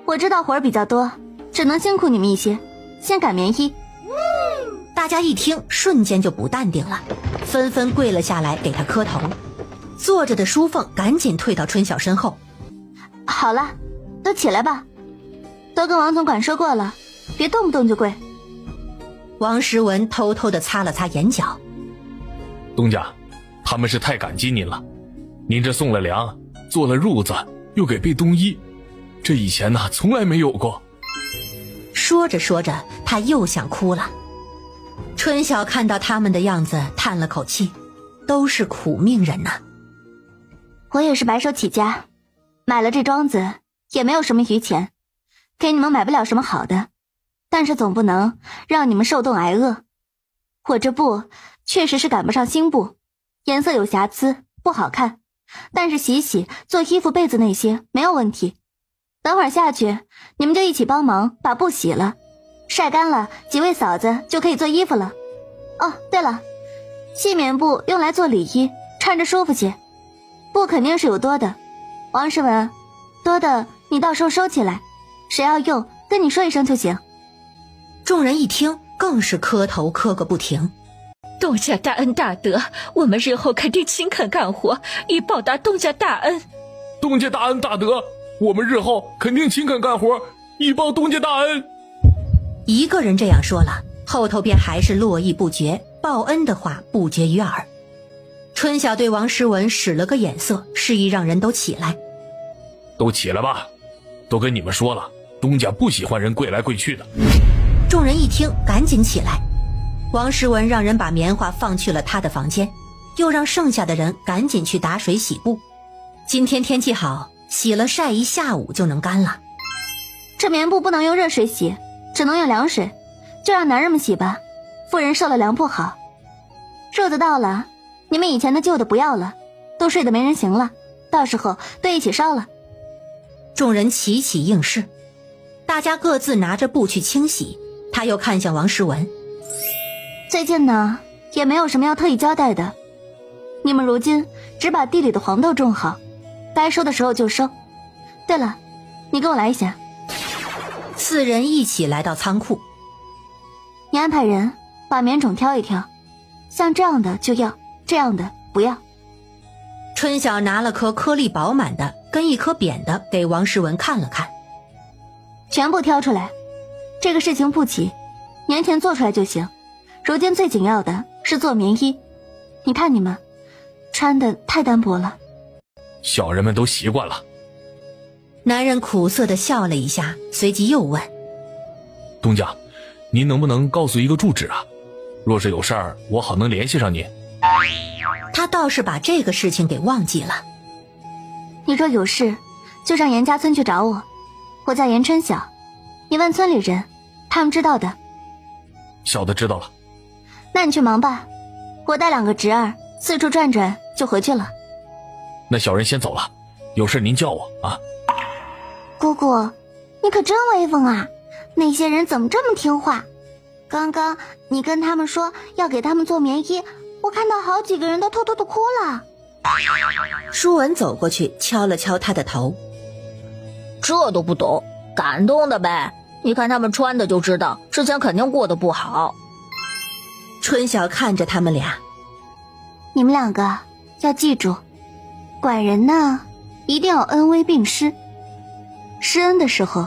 我知道活儿比较多，只能辛苦你们一些，先赶棉衣。大家一听，瞬间就不淡定了，纷纷跪了下来给他磕头。坐着的淑凤赶紧退到春晓身后。好了，都起来吧，都跟王总管说过了，别动不动就跪。王时文偷偷地擦了擦眼角。东家，他们是太感激您了，您这送了粮，做了褥子，又给备冬衣，这以前呢从来没有过。说着说着，他又想哭了。春晓看到他们的样子，叹了口气，都是苦命人呐。我也是白手起家，买了这庄子也没有什么余钱，给你们买不了什么好的，但是总不能让你们受冻挨饿。我这布确实是赶不上新布，颜色有瑕疵，不好看，但是洗做衣服被子那些没有问题。等会儿下去，你们就一起帮忙把布洗了，晒干了，几位嫂子就可以做衣服了。哦，对了，细棉布用来做里衣，穿着舒服些。布肯定是有多的，王世文，多的你到时候收起来，谁要用跟你说一声就行。众人一听，更是磕头磕个不停。东家大恩大德，我们日后肯定勤恳干活，以报答东家大恩。东家大恩大德，我们日后肯定勤恳干活，以报东家大恩。一个人这样说了，后头便还是络绎不绝，报恩的话不绝于耳。春晓对王诗文使了个眼色，示意让人都起来。都起来吧，都跟你们说了，东家不喜欢人跪来跪去的。众人一听，赶紧起来。王诗文让人把棉花放去了他的房间，又让剩下的人赶紧去打水洗布。今天天气好，洗了晒一下午就能干了。这棉布不能用热水洗，只能用凉水，就让男人们洗吧，妇人受了凉不好。褥子到了，你们以前的旧的不要了，都睡得没人形了，到时候都一起烧了。众人齐齐应是，大家各自拿着布去清洗。他又看向王诗文，最近呢也没有什么要特意交代的，你们如今只把地里的黄豆种好，该收的时候就收。对了，你跟我来一下。四人一起来到仓库，你安排人把棉种挑一挑，像这样的就要，这样的不要。春晓拿了颗颗粒饱满的跟一颗扁的给王诗文看了看，全部挑出来，这个事情不急，年前做出来就行，如今最紧要的是做棉衣，你看你们穿的太单薄了。小人们都习惯了。男人苦涩地笑了一下，随即又问，东家，您能不能告诉一个住址啊？若是有事儿，我好能联系上您。他倒是把这个事情给忘记了。你若有事就上严家村去找我，我叫严春晓，你问村里人，他们知道的。小的知道了。那你去忙吧，我带2个侄儿四处转转就回去了。那小人先走了，有事您叫我啊。姑姑，你可真威风啊！那些人怎么这么听话？刚刚你跟他们说要给他们做棉衣，我看到好几个人都偷偷的哭了。舒文走过去敲了敲他的头。这都不懂，感动的呗。你看他们穿的就知道，之前肯定过得不好。春晓看着他们俩，你们两个要记住，管人呢一定要恩威并施，施恩的时候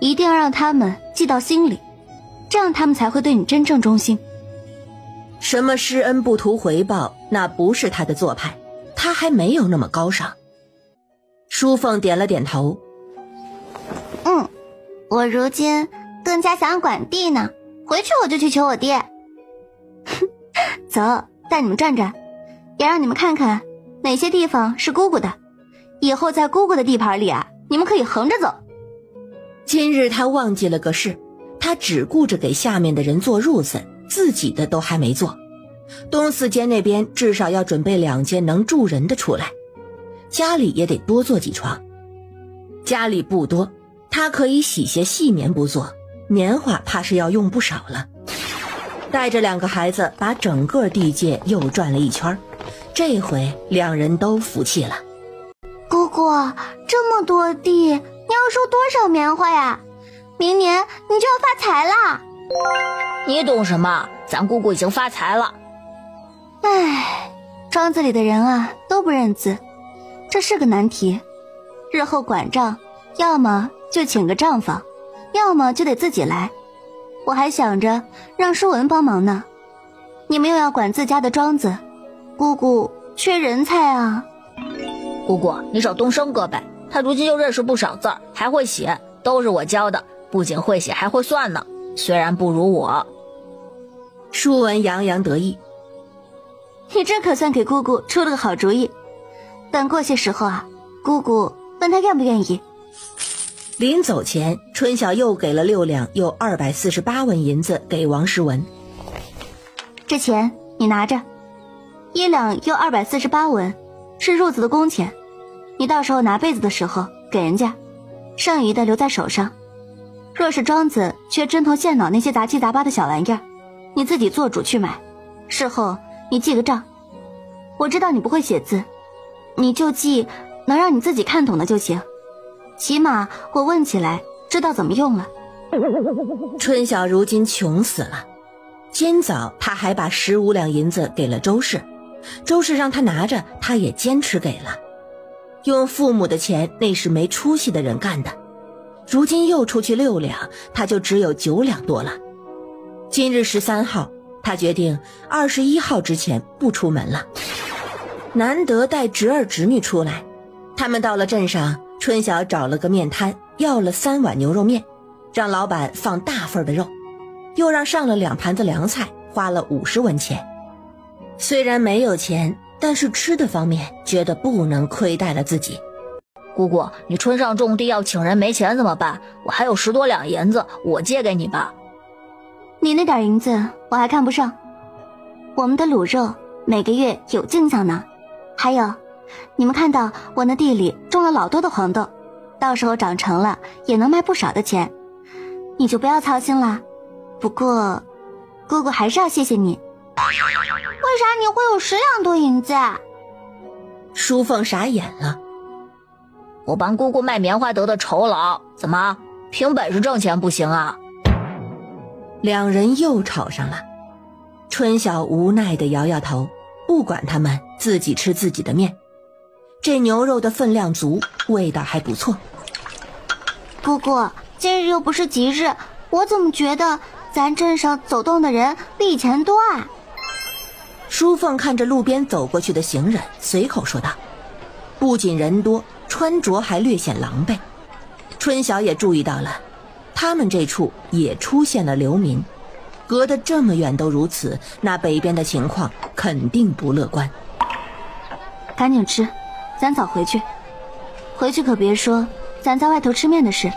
一定要让他们记到心里，这样他们才会对你真正忠心。什么施恩不图回报，那不是他的做派，他还没有那么高尚。淑凤点了点头。我如今更加想管地呢，回去我就去求我爹。走，带你们转转，也让你们看看哪些地方是姑姑的，以后在姑姑的地盘里啊，你们可以横着走。今日他忘记了个事，他只顾着给下面的人做褥子，自己的都还没做。东四间那边至少要准备2间能住人的出来，家里也得多做几床。家里不多，他可以洗些细棉不做，棉花怕是要用不少了。带着2个孩子把整个地界又转了一圈，这回2人都服气了。姑姑，这么多地，你要收多少棉花呀？明年你就要发财啦！你懂什么？咱姑姑已经发财了。唉，庄子里的人啊都不认字，这是个难题。日后管账，要么就请个账房，要么就得自己来。我还想着让舒文帮忙呢。你们又要管自家的庄子，姑姑缺人才啊。姑姑，你找东升哥呗，他如今又认识不少字儿，还会写，都是我教的，不仅会写还会算呢，虽然不如我。舒文洋洋得意。你这可算给姑姑出了个好主意。等过些时候啊，姑姑问他愿不愿意。临走前，春晓又给了6两又248文银子给王诗文。这钱你拿着，1两又248文是褥子的工钱，你到时候拿被子的时候给人家，剩余的留在手上。若是庄子缺针头线脑那些杂七杂八的小玩意儿，你自己做主去买，事后你记个账。我知道你不会写字，你就记能让你自己看懂的就行，起码我问起来知道怎么用了。春晓如今穷死了，今早他还把15两银子给了周氏，周氏让他拿着，他也坚持给了。用父母的钱那是没出息的人干的，如今又出去6两，他就只有9两多了。今日13号，他决定21号之前不出门了。难得带侄儿侄女出来，他们到了镇上，春晓找了个面摊，要了3碗牛肉面，让老板放大份的肉，又让上了2盘子凉菜，花了50文钱。虽然没有钱，但是吃的方面觉得不能亏待了自己。姑姑，你村上种地要请人没钱怎么办？我还有10多两银子，我借给你吧。你那点银子我还看不上，我们的卤肉每个月有进项呢。还有，你们看到我那地里种了老多的黄豆，到时候长成了也能卖不少的钱，你就不要操心了。不过姑姑还是要谢谢你。为啥你会有10两多银子啊？淑凤傻眼了。我帮姑姑卖棉花得的酬劳，怎么凭本事挣钱不行啊？2人又吵上了。春晓无奈地摇摇头，不管他们，自己吃自己的面。这牛肉的分量足，味道还不错。姑姑，今日又不是吉日，我怎么觉得咱镇上走动的人比以前多啊？淑凤看着路边走过去的行人，随口说道。不仅人多，穿着还略显狼狈。春晓也注意到了，他们这处也出现了流民，隔得这么远都如此，那北边的情况肯定不乐观。赶紧吃，咱早回去。回去可别说咱在外头吃面的事，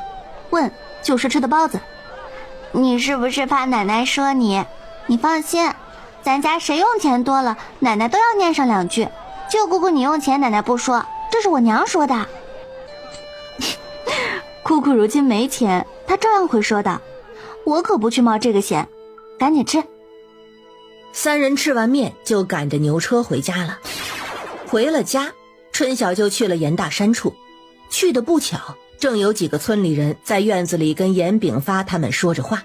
问就是吃的包子。你是不是怕奶奶说你？你放心，咱家谁用钱多了，奶奶都要念上2句，就姑姑你用钱，奶奶不说，这是我娘说的。姑姑如今没钱，她照样会说的，我可不去冒这个险。赶紧吃。三人吃完面就赶着牛车回家了。回了家，春晓就去了严大山处。去的不巧，正有几个村里人在院子里跟严炳发他们说着话。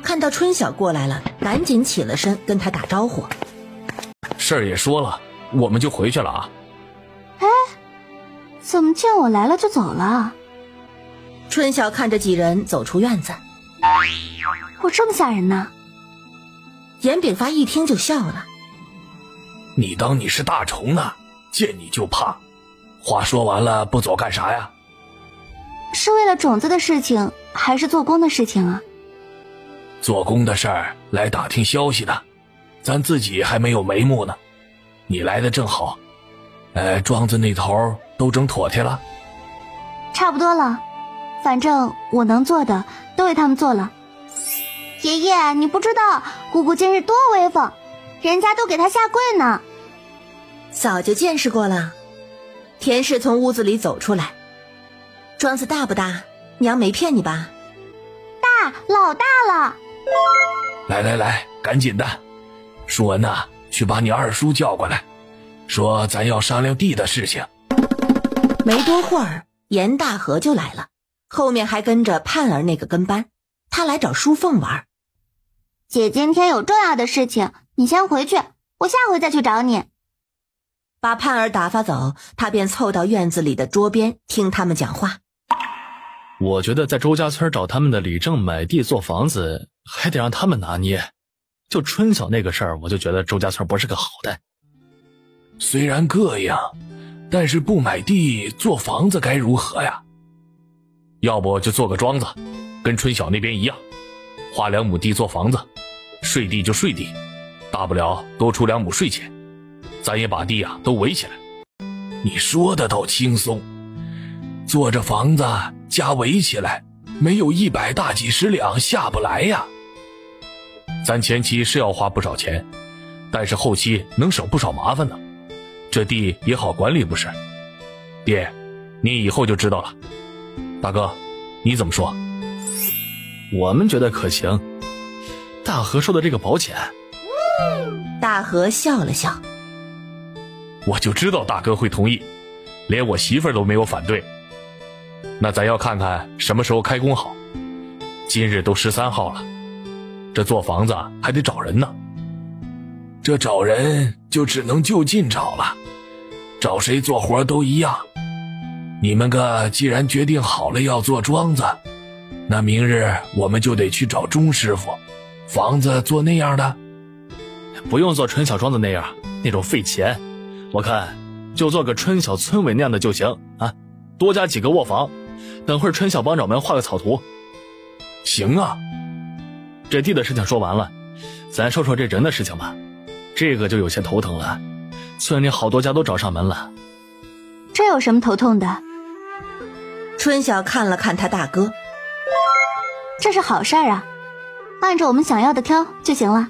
看到春晓过来了，赶紧起了身跟他打招呼。事儿也说了，我们就回去了啊。哎，怎么见我来了就走了？春晓看着几人走出院子。我这么吓人呢？严炳发一听就笑了。你当你是大虫呢？见你就怕。话说完了，不走干啥呀？是为了种子的事情，还是做工的事情啊？做工的事儿，来打听消息的。咱自己还没有眉目呢。你来的正好。庄子那头都整妥帖了？差不多了，反正我能做的都为他们做了。爷爷，你不知道姑姑今日多威风，人家都给她下跪呢。早就见识过了。田氏从屋子里走出来。庄子大不大？娘没骗你吧？大，老大了。来，赶紧的。舒文呐，去把你二叔叫过来，说咱要商量地的事情。没多会儿，严大河就来了，后面还跟着盼儿那个跟班，他来找淑凤玩。姐今天有重要的事情，你先回去，我下回再去找你。把盼儿打发走，他便凑到院子里的桌边听他们讲话。我觉得在周家村找他们的李正买地做房子，还得让他们拿捏。就春晓那个事儿，我就觉得周家村不是个好的。虽然这样，但是不买地做房子该如何呀？要不就做个庄子，跟春晓那边一样，花2亩地做房子，税地就税地，大不了多出2亩税钱，咱也把地啊都围起来。你说的倒轻松，做着房子家围起来，没有100大几十两下不来呀。咱前期是要花不少钱，但是后期能省不少麻烦呢。这地也好管理不是？爹，你以后就知道了。大哥，你怎么说？我们觉得可行。大河说的这个保险。大河笑了笑。我就知道大哥会同意，连我媳妇儿都没有反对。那咱要看看什么时候开工好。今日都13号了，这做房子还得找人呢。这找人就只能就近找了，找谁做活都一样。你们个既然决定好了要做庄子，那明日我们就得去找钟师傅。房子做那样的？不用做春晓庄子那样，那种费钱。我看就做个春晓村委那样的就行啊，多加几个卧房，等会儿春晓帮掌门画个草图。行啊。这地的事情说完了，咱说说这人的事情吧。这个就有些头疼了，村里好多家都找上门了。这有什么头痛的？春晓看了看他大哥。这是好事儿啊，按照我们想要的挑就行了，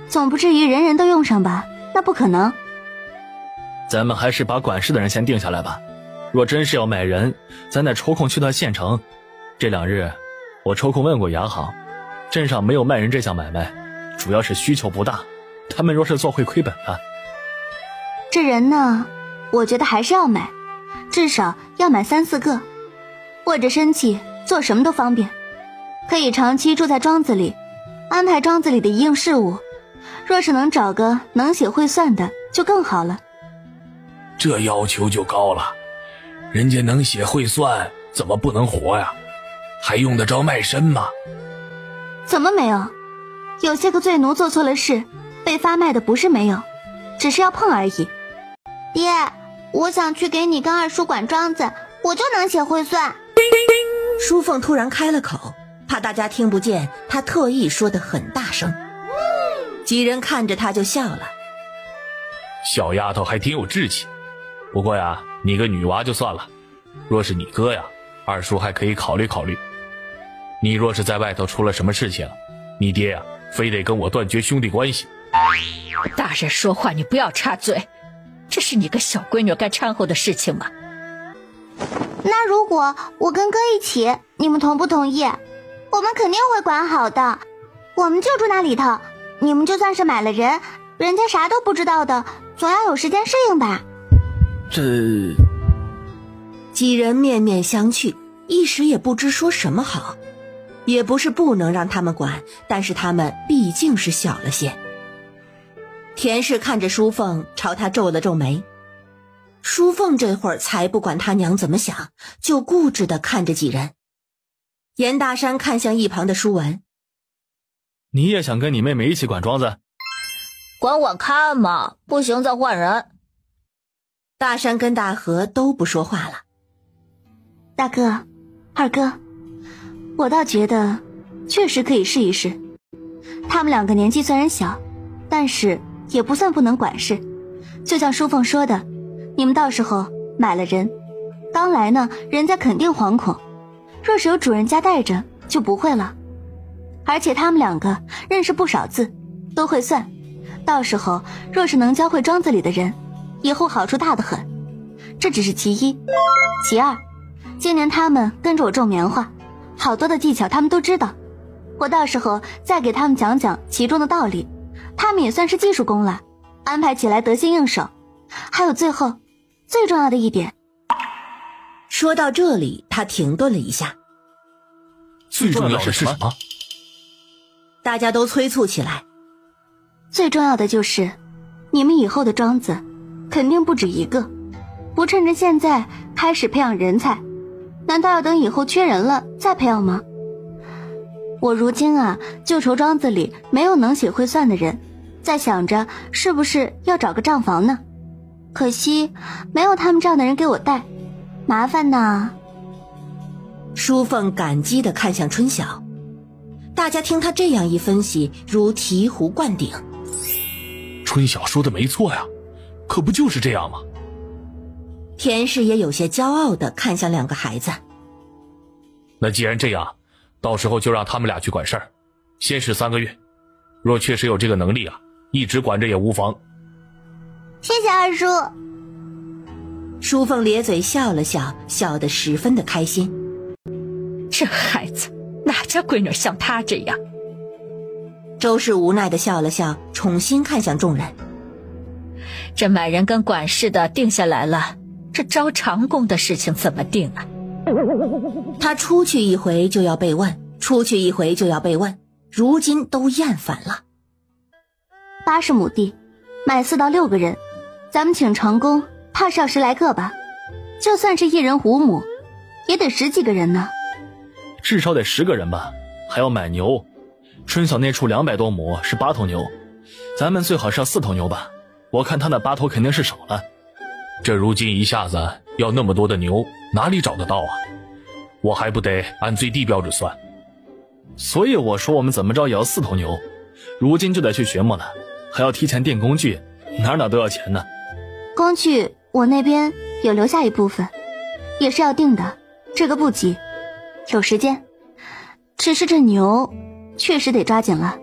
总不至于人人都用上吧？那不可能。咱们还是把管事的人先定下来吧。若真是要买人，咱得抽空去趟县城。这2日我抽空问过牙行，镇上没有卖人这项买卖，主要是需求不大，他们若是做会亏本的。这人呢，我觉得还是要买，至少要买3、4个，握着身契，做什么都方便，可以长期住在庄子里，安排庄子里的一应事务。若是能找个能写会算的，就更好了。这要求就高了，人家能写会算，怎么不能活呀？还用得着卖身吗？怎么没有？有些个罪奴做错了事，被发卖的不是没有，只是要碰而已。爹，我想去给你跟二叔管庄子，我就能写会算。淑凤突然开了口，怕大家听不见，她特意说得很大声。几人看着她就笑了。小丫头还挺有志气，不过呀，你个女娃就算了，若是你哥呀，二叔还可以考虑考虑。你若是在外头出了什么事情，你爹呀，非得跟我断绝兄弟关系。大人说话你不要插嘴，这是你个小闺女该掺和的事情吗？那如果我跟哥一起，你们同不同意？我们肯定会管好的，我们就住那里头，你们就算是买了人，人家啥都不知道的，总要有时间适应吧。这几人面面相觑，一时也不知说什么好。也不是不能让他们管，但是他们毕竟是小了些。田氏看着淑凤，朝他皱了皱眉。淑凤这会儿才不管他娘怎么想，就固执地看着几人。严大山看向一旁的舒文，你也想跟你妹妹一起管庄子？管我看嘛，不行再换人。大山跟大河都不说话了。大哥，二哥，我倒觉得确实可以试一试。他们两个年纪虽然小，但是也不算不能管事。就像淑凤说的，你们到时候买了人，刚来呢，人家肯定惶恐，若是有主人家带着就不会了。而且他们两个认识不少字，都会算，到时候若是能教会庄子里的人，以后好处大得很。这只是其一。其二，今年他们跟着我种棉花，好多的技巧他们都知道，我到时候再给他们讲讲其中的道理，他们也算是技术工了，安排起来得心应手。还有最后最重要的一点。说到这里，他停顿了一下。最重要的是什么？大家都催促起来。最重要的就是你们以后的庄子肯定不止一个，不趁着现在开始培养人才，难道要等以后缺人了再培养吗？我如今啊，就愁庄子里没有能写会算的人，在想着是不是要找个账房呢。可惜没有他们这样的人给我带，麻烦呐。淑凤感激地看向春晓，大家听他这样一分析，如醍醐灌顶。春晓说的没错呀，可不就是这样吗？田氏也有些骄傲地看向两个孩子。那既然这样，到时候就让他们俩去管事儿，先试3个月，若确实有这个能力啊，一直管着也无妨。谢谢二叔。淑凤咧嘴笑了笑，笑得十分的开心。这孩子哪家闺女像她这样？周氏无奈地笑了笑，重新看向众人。这买人跟管事的定下来了，这招长工的事情怎么定啊？他出去一回就要被问，出去一回就要被问，如今都厌烦了。80亩地，买4到6个人，咱们请长工，怕是要10来个吧？就算是1人5亩，也得10几个人呢。至少得10个人吧，还要买牛。春晓那处200多亩是8头牛，咱们最好是要4头牛吧？我看他那8头肯定是少了。这如今一下子要那么多的牛，哪里找得到啊？我还不得按最低标准算。所以我说我们怎么着也要4头牛，如今就得去学磨了，还要提前订工具，哪都要钱呢。工具我那边有留下一部分，也是要订的，这个不急，有时间。只是这牛确实得抓紧了。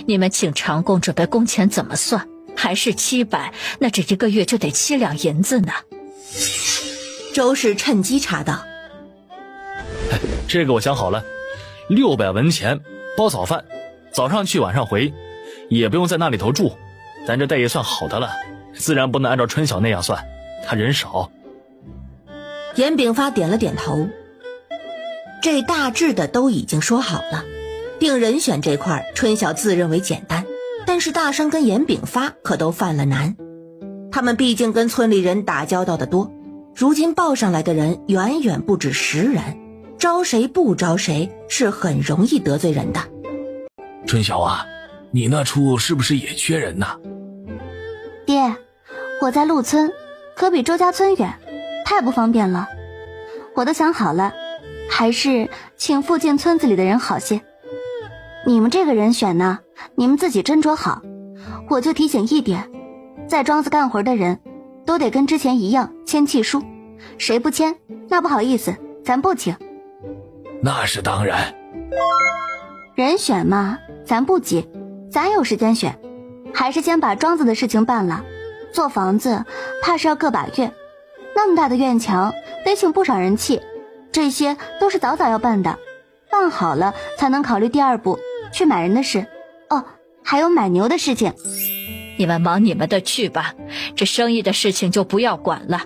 你们请长工准备工钱怎么算？还是700，那这1个月就得7两银子呢。周氏趁机插道：这个我想好了，600文钱包早饭，早上去晚上回，也不用在那里头住，咱这待遇算好的了，自然不能按照春晓那样算，他人少。严炳发点了点头，这大致的都已经说好了。定人选这块春晓自认为简单，但是大山跟严炳发可都犯了难。他们毕竟跟村里人打交道的多，如今报上来的人远远不止10人，招谁不招谁是很容易得罪人的。春晓啊，你那处是不是也缺人呐？爹，我在陆村，可比周家村远，太不方便了。我都想好了，还是请附近村子里的人好些。你们这个人选呢，你们自己斟酌好。我就提醒一点，在庄子干活的人都得跟之前一样签契书，谁不签，那不好意思，咱不请。那是当然。人选嘛，咱不急，咱有时间选，还是先把庄子的事情办了，做房子怕是要个把月，那么大的院墙得请不少人砌，这些都是早早要办的，办好了才能考虑第二步去买人的事。哦，还有买牛的事情。你们忙你们的去吧，这生意的事情就不要管了。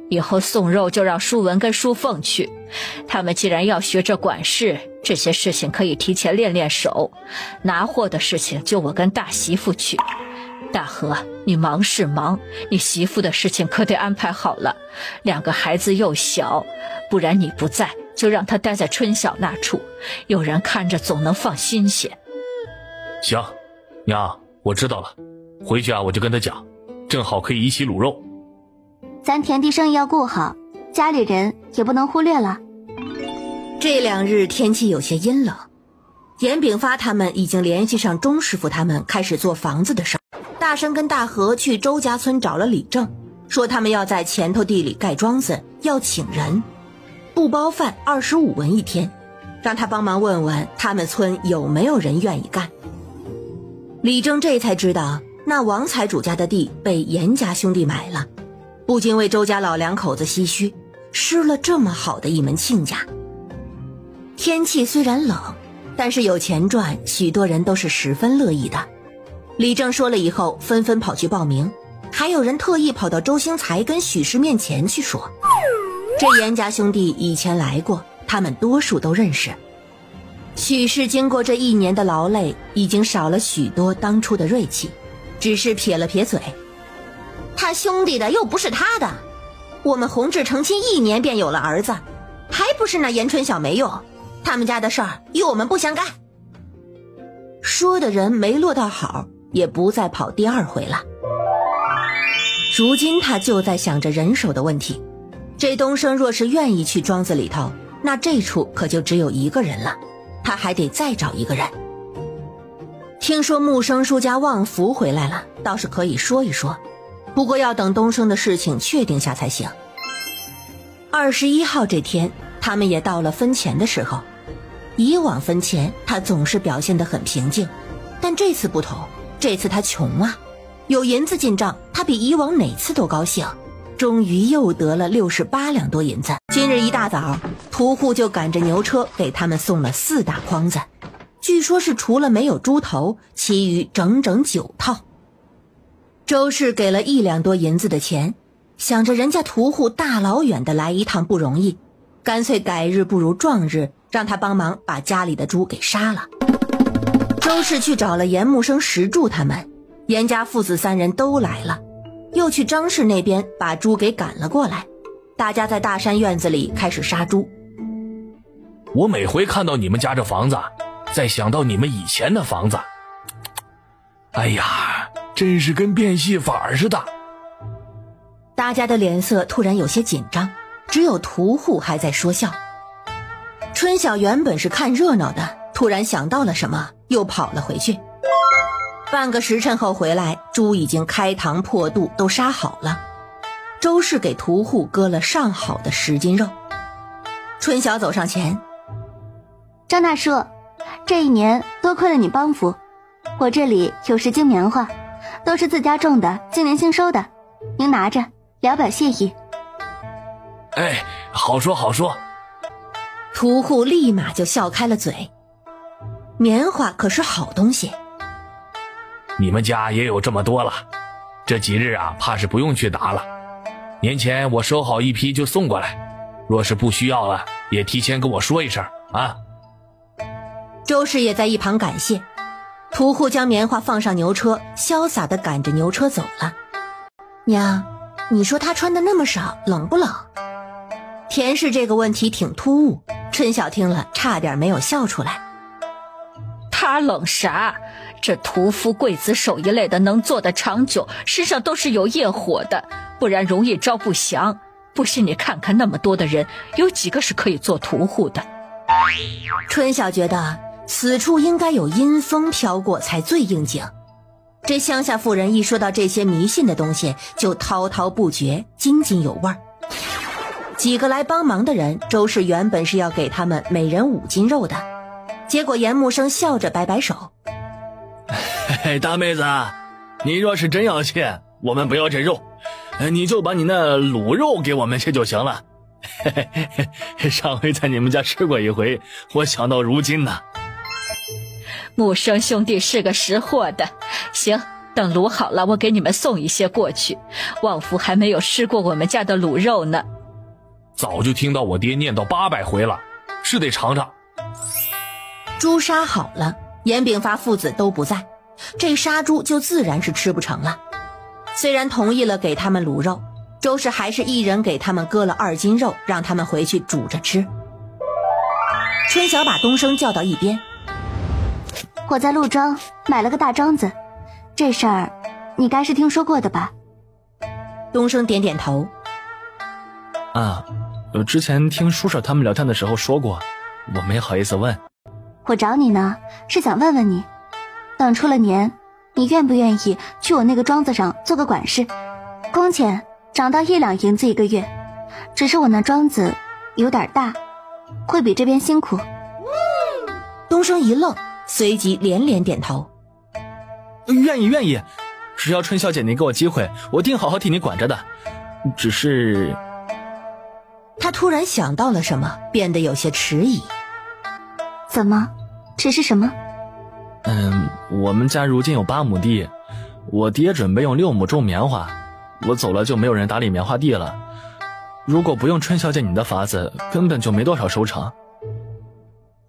以后送肉就让舒文跟舒凤去，他们既然要学着管事，这些事情可以提前练练手。拿货的事情就我跟大媳妇去。大河，你忙是忙，你媳妇的事情可得安排好了。2个孩子又小，不然你不在，就让他待在春晓那处，有人看着总能放心些。行，娘，我知道了，回去我就跟他讲，正好可以一起卤肉。咱田地生意要顾好，家里人也不能忽略了。这2日天气有些阴冷，严炳发他们已经联系上钟师傅他们开始做房子的事。大生跟大河去周家村找了李正，说他们要在前头地里盖庄子，要请人，不包饭25文一天，让他帮忙问问他们村有没有人愿意干。李正这才知道那王财主家的地被严家兄弟买了，不禁为周家老2口子唏嘘，失了这么好的一门亲家。天气虽然冷，但是有钱赚，许多人都是十分乐意的。李正说了以后，纷纷跑去报名，还有人特意跑到周兴才跟许氏面前去说，这严家兄弟以前来过，他们多数都认识。许氏经过这1年的劳累，已经少了许多当初的锐气，只是撇了撇嘴，他兄弟的又不是他的，我们弘志成亲1年便有了儿子，还不是那严春晓没用，他们家的事儿与我们不相干。说的人没落到好，也不再跑第2回了。如今他就在想着人手的问题，这东升若是愿意去庄子里头，那这处可就只有1个人了，他还得再找1个人。听说木生叔家旺福回来了，倒是可以说一说，不过要等东升的事情确定下才行。21号这天，他们也到了分钱的时候。以往分钱他总是表现得很平静，但这次不同，这次他穷啊，有银子进账，他比以往哪次都高兴，终于又得了68两多银子。今日一大早，屠户就赶着牛车给他们送了4大筐子，据说是除了没有猪头，其余整整9套。周氏给了1两多银子的钱，想着人家屠户大老远的来一趟不容易，干脆改日不如撞日，让他帮忙把家里的猪给杀了。周氏去找了严木生、石柱他们，严家父子3人都来了，又去张氏那边把猪给赶了过来，大家在大山院子里开始杀猪。我每回看到你们家这房子，再想到你们以前的房子，哎呀，真是跟变戏法似的。大家的脸色突然有些紧张，只有屠户还在说笑。春晓原本是看热闹的，突然想到了什么，又跑了回去。半个时辰后回来，猪已经开膛破肚，都杀好了。周氏给屠户割了上好的10斤肉。春晓走上前，张大叔，这1年多亏了你帮扶，我这里有10斤棉花，都是自家种的，今年新收的，您拿着聊表谢意。哎，好说好说。屠户立马就笑开了嘴，棉花可是好东西。你们家也有这么多了，这几日怕是不用去打了。年前我收好1批就送过来，若是不需要了，也提前跟我说一声啊。周氏也在一旁感谢。屠户将棉花放上牛车，潇洒地赶着牛车走了。娘，你说他穿的那么少，冷不冷？田氏这个问题挺突兀，春晓听了差点没有笑出来。他冷啥？这屠夫、刽子手一类的能做得长久，身上都是有业火的，不然容易招不祥。不信你看看那么多的人，有几个是可以做屠户的？春晓觉得此处应该有阴风飘过才最应景。这乡下妇人一说到这些迷信的东西，就滔滔不绝，津津有味儿。几个来帮忙的人，周氏原本是要给他们每人5斤肉的，结果严木生笑着摆摆手，嘿嘿，大妹子，你若是真要去，我们不要这肉，你就把你那卤肉给我们吃就行了。上回在你们家吃过一回，我想到如今呢。木生兄弟是个识货的，行，等卤好了，我给你们送一些过去。旺福还没有吃过我们家的卤肉呢。早就听到我爹念叨800回了，是得尝尝。猪杀好了，严炳发父子都不在，这杀猪就自然是吃不成了。虽然同意了给他们卤肉，周氏还是一人给他们割了2斤肉，让他们回去煮着吃。春晓把东升叫到一边，我在陆庄买了个大庄子，这事儿你该是听说过的吧？东升点点头。啊，之前听叔婶他们聊天的时候说过，我没好意思问。我找你呢，是想问问你，等出了年，你愿不愿意去我那个庄子上做个管事？工钱涨到1两银子1个月，只是我那庄子有点大，会比这边辛苦。东升一愣，随即连连点头。愿意，只要春小姐你给我机会，我定好好替你管着的。只是他突然想到了什么，变得有些迟疑。怎么？只是什么？我们家如今有8亩地，我爹准备用6亩种棉花，我走了就没有人打理棉花地了。如果不用春小姐你的法子，根本就没多少收成。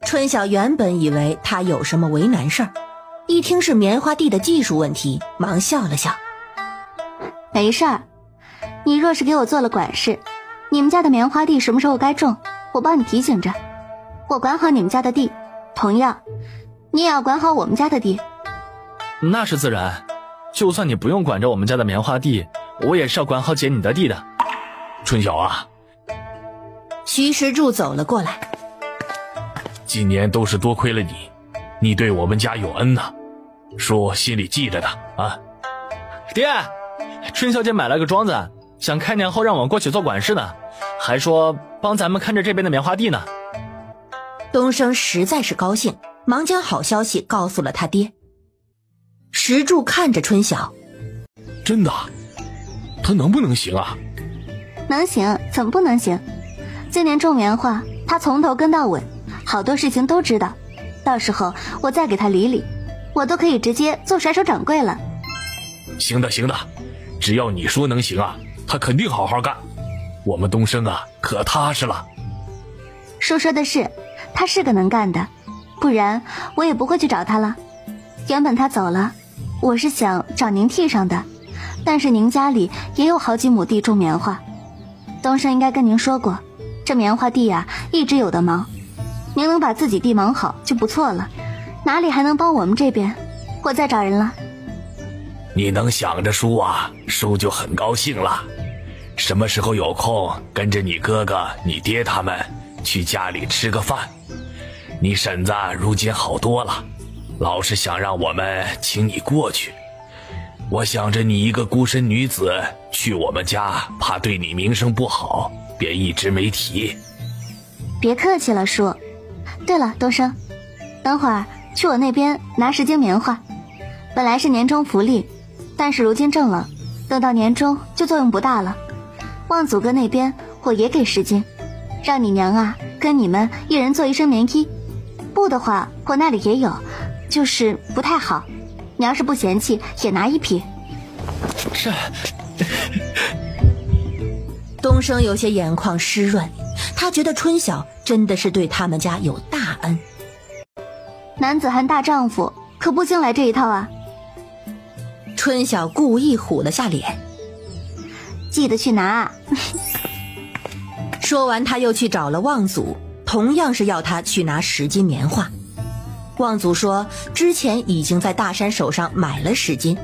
春晓原本以为他有什么为难事儿，一听是棉花地的技术问题，忙笑了笑。没事儿，你若是给我做了管事，你们家的棉花地什么时候该种，我帮你提醒着。我管好你们家的地，同样你也要管好我们家的地。那是自然，就算你不用管着我们家的棉花地，我也是要管好姐你的地的。春晓啊，徐石柱走了过来。今年都是多亏了你，你对我们家有恩呐，叔心里记着的啊。爹，春小姐买了个庄子，想开年后让我过去做管事呢，还说帮咱们看着这边的棉花地呢。东升实在是高兴，忙将好消息告诉了他爹。石柱看着春晓，真的？他能不能行啊？能行，怎么不能行？今年种棉花，他从头跟到尾，好多事情都知道。到时候我再给他理理，我都可以直接做甩手掌柜了。行的，只要你说能行啊，他肯定好好干。我们东升啊，可踏实了。叔说的是，他是个能干的，不然我也不会去找他了。原本他走了，我是想找您替上的，但是您家里也有好几亩地种棉花。东升应该跟您说过，这棉花地呀，一直有的忙，您能把自己地忙好就不错了，哪里还能帮我们这边？我再找人了。你能想着叔啊，叔就很高兴了。什么时候有空，跟着你哥哥、你爹他们去家里吃个饭。你婶子如今好多了，老是想让我们请你过去。我想着你一个孤身女子去我们家，怕对你名声不好，便一直没提。别客气了，叔。对了，东升，等会儿去我那边拿10斤棉花，本来是年终福利，但是如今挣了，等到年终就作用不大了。望祖哥那边我也给10斤，让你娘啊跟你们一人做1身棉衣。布的话我那里也有，就是不太好，你要是不嫌弃也拿1匹。是。东升有些眼眶湿润，他觉得春晓真的是对他们家有大恩。男子汉大丈夫可不兴来这一套啊。春晓故意虎了下脸，记得去拿。说完他又去找了望祖，同样是要他去拿10斤棉花。望祖说之前已经在大山手上买了10斤。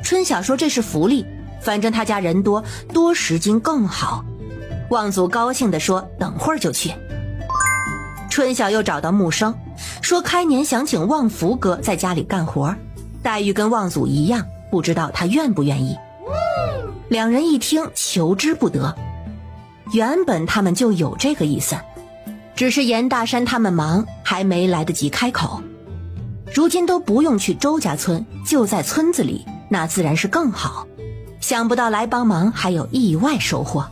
春晓说这是福利，反正他家人多，多10斤更好。望祖高兴地说等会儿就去。春晓又找到木生，说开年想请望福哥在家里干活，待遇跟望祖一样，不知道他愿不愿意。两人一听求之不得。原本他们就有这个意思，只是严大山他们忙，还没来得及开口。如今都不用去周家村，就在村子里，那自然是更好。想不到来帮忙还有意外收获，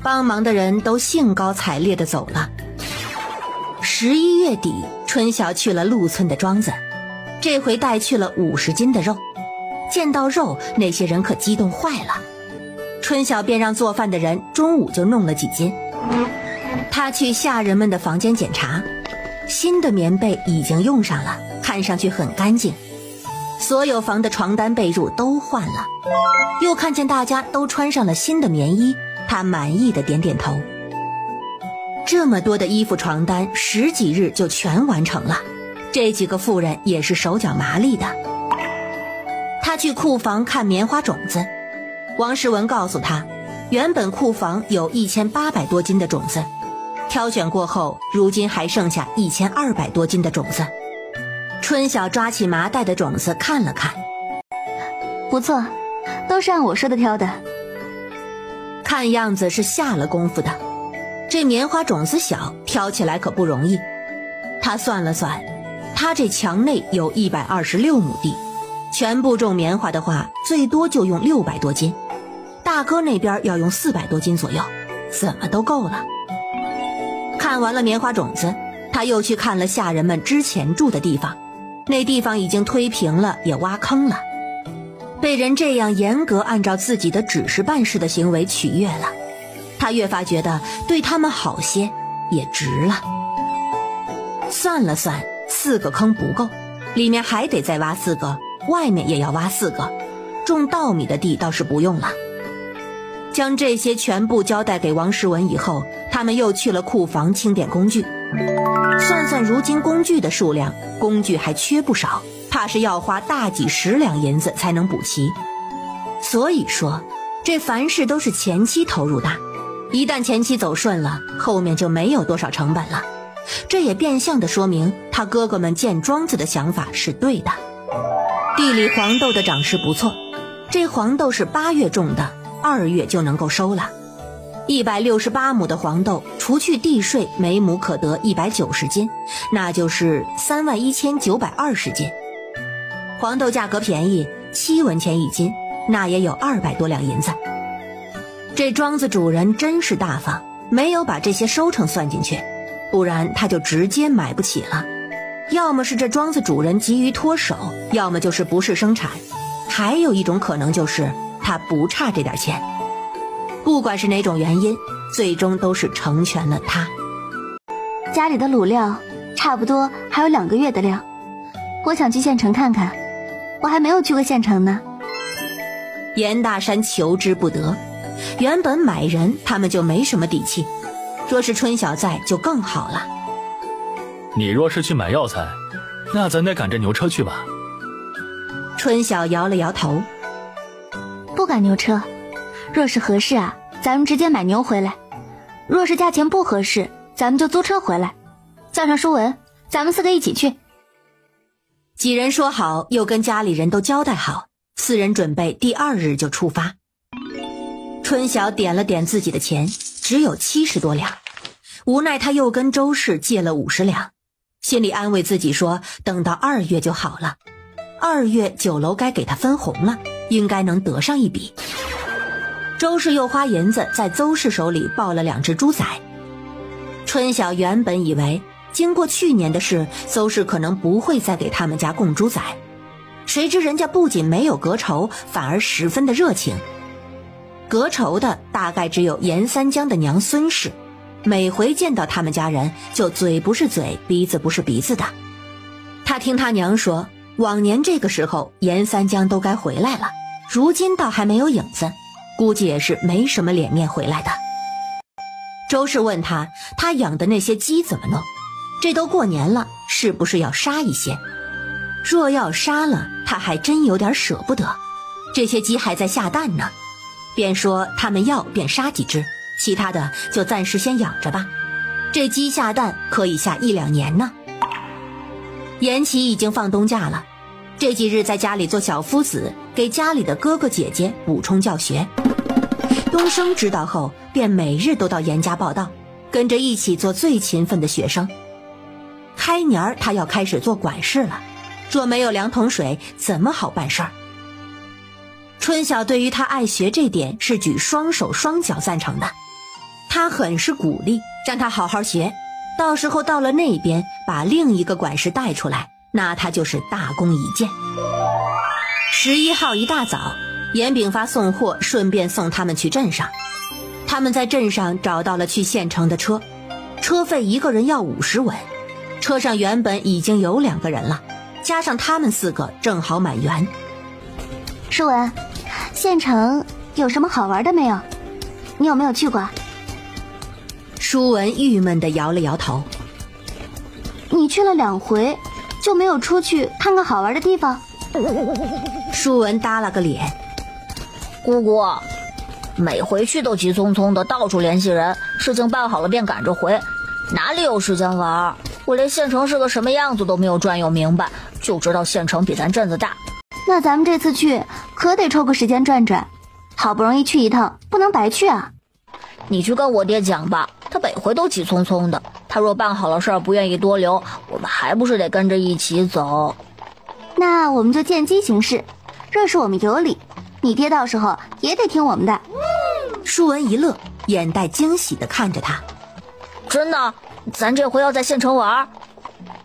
帮忙的人都兴高采烈地走了。11月底，春晓去了陆村的庄子，这回带去了50斤的肉。见到肉，那些人可激动坏了。春晓便让做饭的人中午就弄了几斤。他去下人们的房间检查，新的棉被已经用上了，看上去很干净。所有房的床单被褥都换了，又看见大家都穿上了新的棉衣，他满意的点点头。这么多的衣服床单10几日就全完成了，这几个妇人也是手脚麻利的。他去库房看棉花种子，王世文告诉他，原本库房有1800多斤的种子，挑选过后，如今还剩下1200多斤的种子。春晓抓起麻袋的种子看了看，不错，都是按我说的挑的。看样子是下了功夫的。这棉花种子小，挑起来可不容易。他算了算，他这墙内有126亩地，全部种棉花的话，最多就用600多斤。大哥那边要用400多斤左右，怎么都够了。看完了棉花种子，他又去看了下人们之前住的地方，那地方已经推平了，也挖坑了。被人这样严格按照自己的指示办事的行为取悦了，他越发觉得对他们好些也值了。算了算，4个坑不够，里面还得再挖4个，外面也要挖4个。种稻米的地倒是不用了。将这些全部交代给王世文以后，他们又去了库房清点工具。算算如今工具的数量，工具还缺不少，怕是要花大几10两银子才能补齐。所以说，这凡事都是前期投入的，一旦前期走顺了，后面就没有多少成本了。这也变相的说明他哥哥们建庄子的想法是对的。地里黄豆的长势不错，这黄豆是8月种的，2月就能够收了。168亩的黄豆，除去地税，每亩可得190斤，那就是31920斤。黄豆价格便宜，7文钱1斤，那也有200多两银子。这庄子主人真是大方，没有把这些收成算进去，不然他就直接买不起了。要么是这庄子主人急于脱手，要么就是不是生产，还有一种可能就是他不差这点钱。不管是哪种原因，最终都是成全了他。家里的卤料差不多还有2个月的量，我想去县城看看，我还没有去过县城呢。严大山求之不得，原本买人他们就没什么底气，若是春晓在就更好了。你若是去买药材，那咱得赶着牛车去吧。春晓摇了摇头，不赶牛车，若是合适啊，咱们直接买牛回来；若是价钱不合适，咱们就租车回来。叫上舒文，咱们4个一起去。几人说好，又跟家里人都交代好，4人准备第2日就出发。春晓点了点自己的钱，只有70多两，无奈他又跟周氏借了50两，心里安慰自己说，等到2月就好了。2月酒楼该给他分红了，应该能得上一笔。周氏又花银子在邹氏手里抱了2只猪仔。春晓原本以为经过去年的事，邹氏可能不会再给他们家供猪仔，谁知人家不仅没有隔仇，反而十分的热情。隔仇的大概只有严三江的娘孙氏，每回见到他们家人就嘴不是嘴，鼻子不是鼻子的。他听他娘说，往年这个时候严三江都该回来了，如今倒还没有影子，估计也是没什么脸面回来的。周氏问他养的那些鸡怎么弄，这都过年了，是不是要杀一些？若要杀了，他还真有点舍不得，这些鸡还在下蛋呢，便说他们要便杀几只，其他的就暂时先养着吧，这鸡下蛋可以下1-2年呢。延琪已经放冬假了，这几日在家里做小夫子，给家里的哥哥姐姐补充教学。东升知道后，便每日都到严家报到，跟着一起做最勤奋的学生。开年他要开始做管事了，若没有2桶水，怎么好办事儿？春晓对于他爱学这点是举双手双脚赞成的，他很是鼓励，让他好好学，到时候到了那边把另一个管事带出来，那他就是大功一件。11号一大早，严炳发送货，顺便送他们去镇上。他们在镇上找到了去县城的车，车费一个人要50文，车上原本已经有2个人了，加上他们4个正好满员。舒文，县城有什么好玩的没有？你有没有去过？舒文郁闷地摇了摇头。你去了2回，就没有出去看看好玩的地方？舒文耷拉个脸。姑姑，每回去都急匆匆的，到处联系人，事情办好了便赶着回，哪里有时间玩？我连县城是个什么样子都没有转悠明白，就知道县城比咱镇子大。那咱们这次去可得抽个时间转转，好不容易去一趟，不能白去啊。你去跟我爹讲吧，他每回都急匆匆的，他若办好了事儿不愿意多留，我们还不是得跟着一起走？那我们就见机行事，若是我们有理，你爹到时候也得听我们的。舒文一乐，眼带惊喜地看着他。真的？咱这回要在县城玩？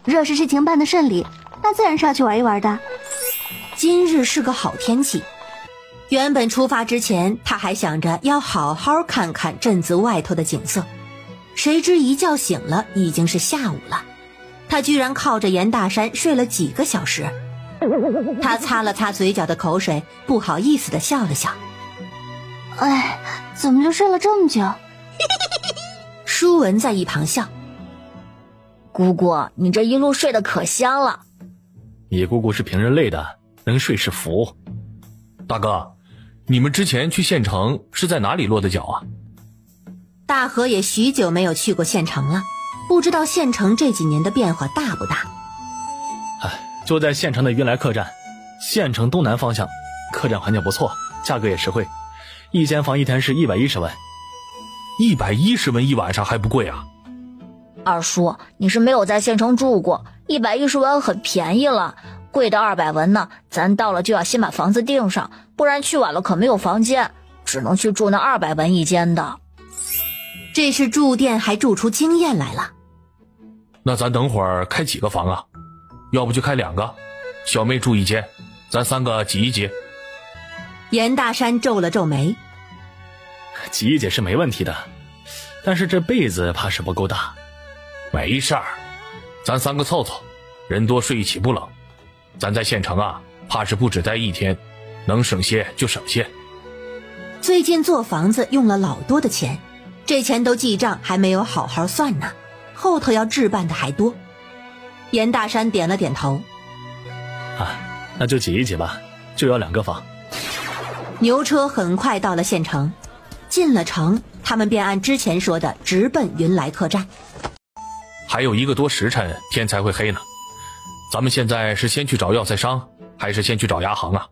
若是事情办得顺利，那自然是要去玩一玩的。今日是个好天气，原本出发之前他还想着要好好看看镇子外头的景色，谁知一觉醒了已经是下午了，他居然靠着严大山睡了几个小时。他擦了擦嘴角的口水，不好意思地笑了笑。哎，怎么就睡了这么久？舒文在一旁笑。姑姑，你这一路睡得可香了。你姑姑是平日累的，能睡是福。大哥，你们之前去县城是在哪里落的脚啊？大河也许久没有去过县城了，不知道县城这几年的变化大不大。就在县城的云来客栈，县城东南方向，客栈环境不错，价格也实惠，一间房1天是110文。110文一晚上还不贵啊？二叔，你是没有在县城住过，110文很便宜了，贵的200文呢，咱到了就要先把房子订上，不然去晚了可没有房间，只能去住那200文一间的。这是住店还住出经验来了。那咱等会儿开几个房啊？要不就开2个，小妹住1间，咱3个挤一挤。严大山皱了皱眉。挤一挤是没问题的，但是这被子怕是不够大。没事儿，咱3个凑凑，人多睡一起不冷。咱在县城啊，怕是不止待1天，能省些就省些。最近做房子用了老多的钱，这钱都记账还没有好好算呢，后头要置办的还多。严大山点了点头。那就挤一挤吧，就要2个房。牛车很快到了县城，进了城，他们便按之前说的直奔云来客栈。还有1个多时辰天才会黑呢，咱们现在是先去找药材商，还是先去找牙行啊？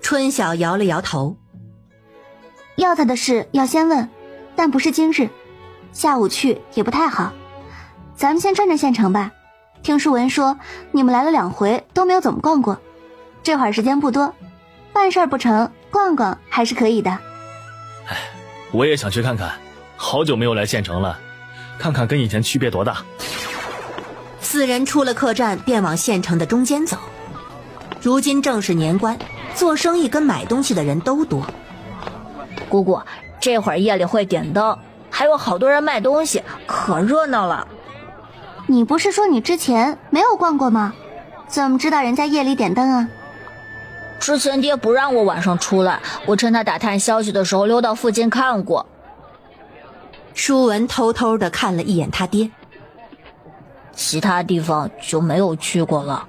春晓摇了摇头。药材的事要先问，但不是今日，下午去也不太好。咱们先转转县城吧，听舒文说你们来了2回都没有怎么逛过，这会儿时间不多，办事不成，逛逛还是可以的。我也想去看看，好久没有来县城了，看看跟以前区别多大。4人出了客栈便往县城的中间走。如今正是年关，做生意跟买东西的人都多。姑姑，这会儿夜里会点灯，还有好多人卖东西，可热闹了。你不是说你之前没有逛过吗？怎么知道人家夜里点灯啊？之前爹不让我晚上出来，我趁他打探消息的时候溜到附近看过。舒文偷偷地看了一眼他爹，其他地方就没有去过了。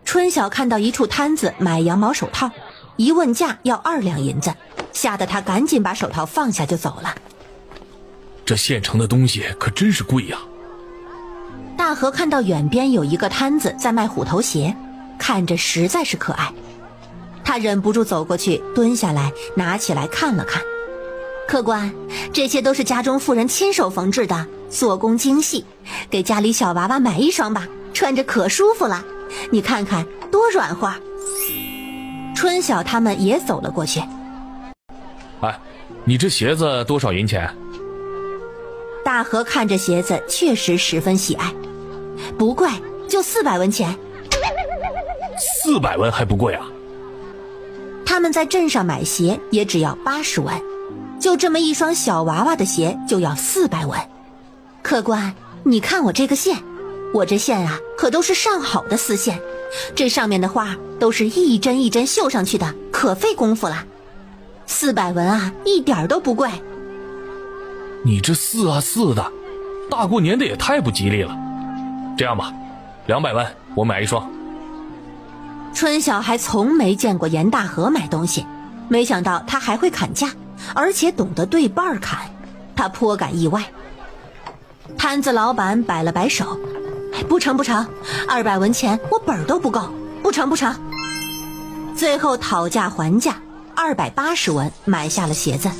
春晓看到一处摊子买羊毛手套，一问价要2两银子，吓得他赶紧把手套放下就走了。这县城的东西可真是贵呀。大河看到远边有一个摊子在卖虎头鞋，看着实在是可爱，他忍不住走过去，蹲下来拿起来看了看。客官，这些都是家中妇人亲手缝制的，做工精细，给家里小娃娃买1双吧，穿着可舒服了，你看看多软和。春晓他们也走了过去。哎，你这鞋子多少银钱？大河看着鞋子确实十分喜爱，不贵，就400文钱。400文还不贵啊？他们在镇上买鞋也只要80文，就这么一双小娃娃的鞋就要400文。客官，你看我这个线，我这线啊可都是上好的丝线，这上面的花都是一针一针绣上去的，可费功夫了。400文啊，一点都不贵。你这4啊4的，大过年的也太不吉利了。这样吧，200文我买一双。春晓还从没见过严大河买东西，没想到他还会砍价，而且懂得对半砍，他颇感意外。摊子老板摆了摆手，不成不成，200文钱我本都不够，不成不成。最后讨价还价，280文买下了鞋子。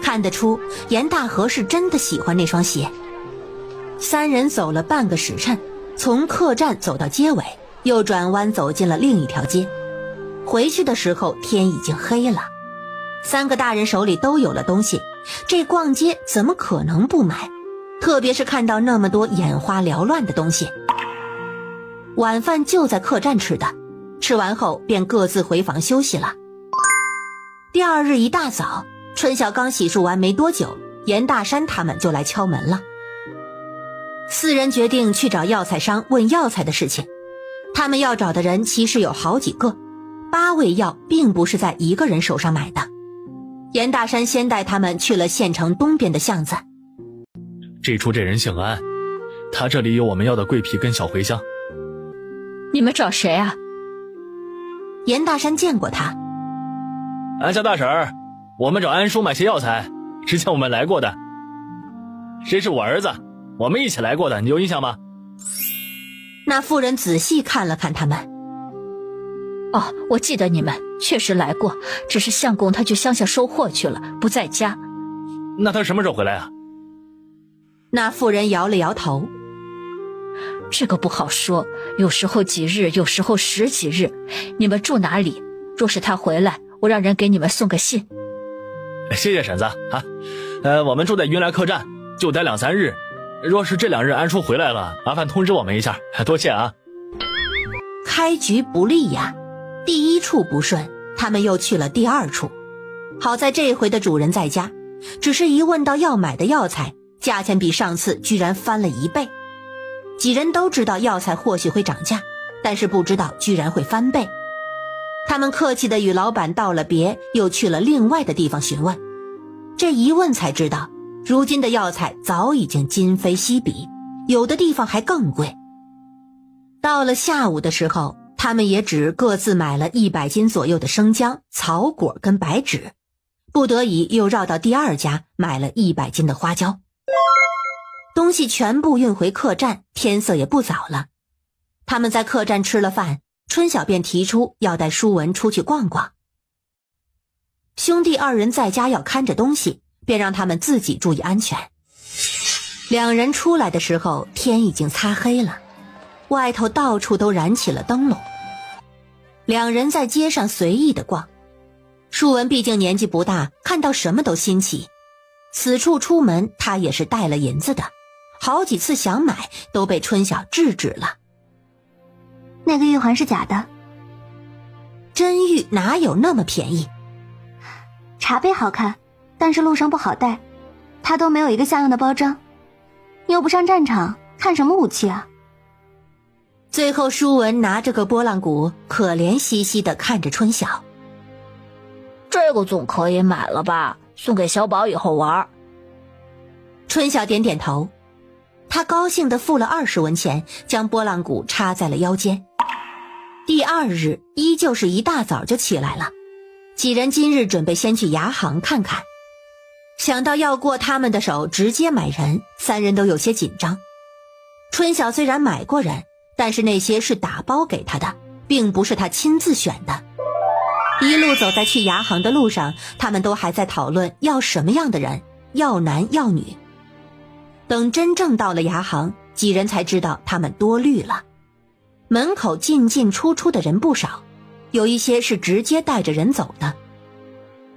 看得出严大河是真的喜欢那双鞋。三人走了半个时辰，从客栈走到街尾，又转弯走进了另一条街。回去的时候天已经黑了。3个大人手里都有了东西，这逛街怎么可能不买？特别是看到那么多眼花缭乱的东西。晚饭就在客栈吃的，吃完后便各自回房休息了。第二日一大早，春晓刚洗漱完没多久，严大山他们就来敲门了。4人决定去找药材商问药材的事情。他们要找的人其实有好几个，8味药并不是在一个人手上买的。严大山先带他们去了县城东边的巷子。这处这人姓安，他这里有我们要的桂皮跟小茴香。你们找谁啊？严大山见过他。安家大婶儿，我们找安叔买些药材，之前我们来过的。这是我儿子，我们一起来过的，你有印象吗？那妇人仔细看了看他们。哦，我记得你们确实来过，只是相公他去乡下收货去了，不在家。那他什么时候回来啊？那妇人摇了摇头。这个不好说，有时候几日，有时候10几日。你们住哪里？若是他回来，我让人给你们送个信。谢谢婶子啊。我们住在云来客栈，就待2、3日。若是这2日安叔回来了，麻烦通知我们一下，多谢啊。开局不利呀，第1处不顺，他们又去了第2处。好在这回的主人在家，只是一问到要买的药材，价钱比上次居然翻了1倍。几人都知道药材或许会涨价，但是不知道居然会翻倍。他们客气地与老板道了别，又去了另外的地方询问。这一问才知道，如今的药材早已经今非昔比，有的地方还更贵。到了下午的时候，他们也只各自买了100斤左右的生姜、草果跟白芷，不得已又绕到第2家买了100斤的花椒。东西全部运回客栈，天色也不早了。他们在客栈吃了饭，春晓便提出要带舒文出去逛逛。兄弟2人在家要看着东西，便让他们自己注意安全。2人出来的时候，天已经擦黑了，外头到处都燃起了灯笼。2人在街上随意的逛。舒文毕竟年纪不大，看到什么都新奇。此处出门他也是带了银子的，好几次想买都被春晓制止了。那个玉环是假的，真玉哪有那么便宜？茶杯好看，但是路上不好带，它都没有一个像样的包装。你又不上战场，看什么武器啊？最后舒文拿着个拨浪鼓，可怜兮兮地看着春晓。这个总可以买了吧，送给小宝以后玩。春晓点点头，他高兴地付了20文钱，将拨浪鼓插在了腰间。第2日依旧是一大早就起来了，几人今日准备先去牙行看看。想到要过他们的手直接买人，3人都有些紧张。春晓虽然买过人，但是那些是打包给他的，并不是他亲自选的。一路走在去牙行的路上，他们都还在讨论要什么样的人，要男要女。等真正到了牙行，几人才知道他们多虑了。门口进进出出的人不少，有一些是直接带着人走的。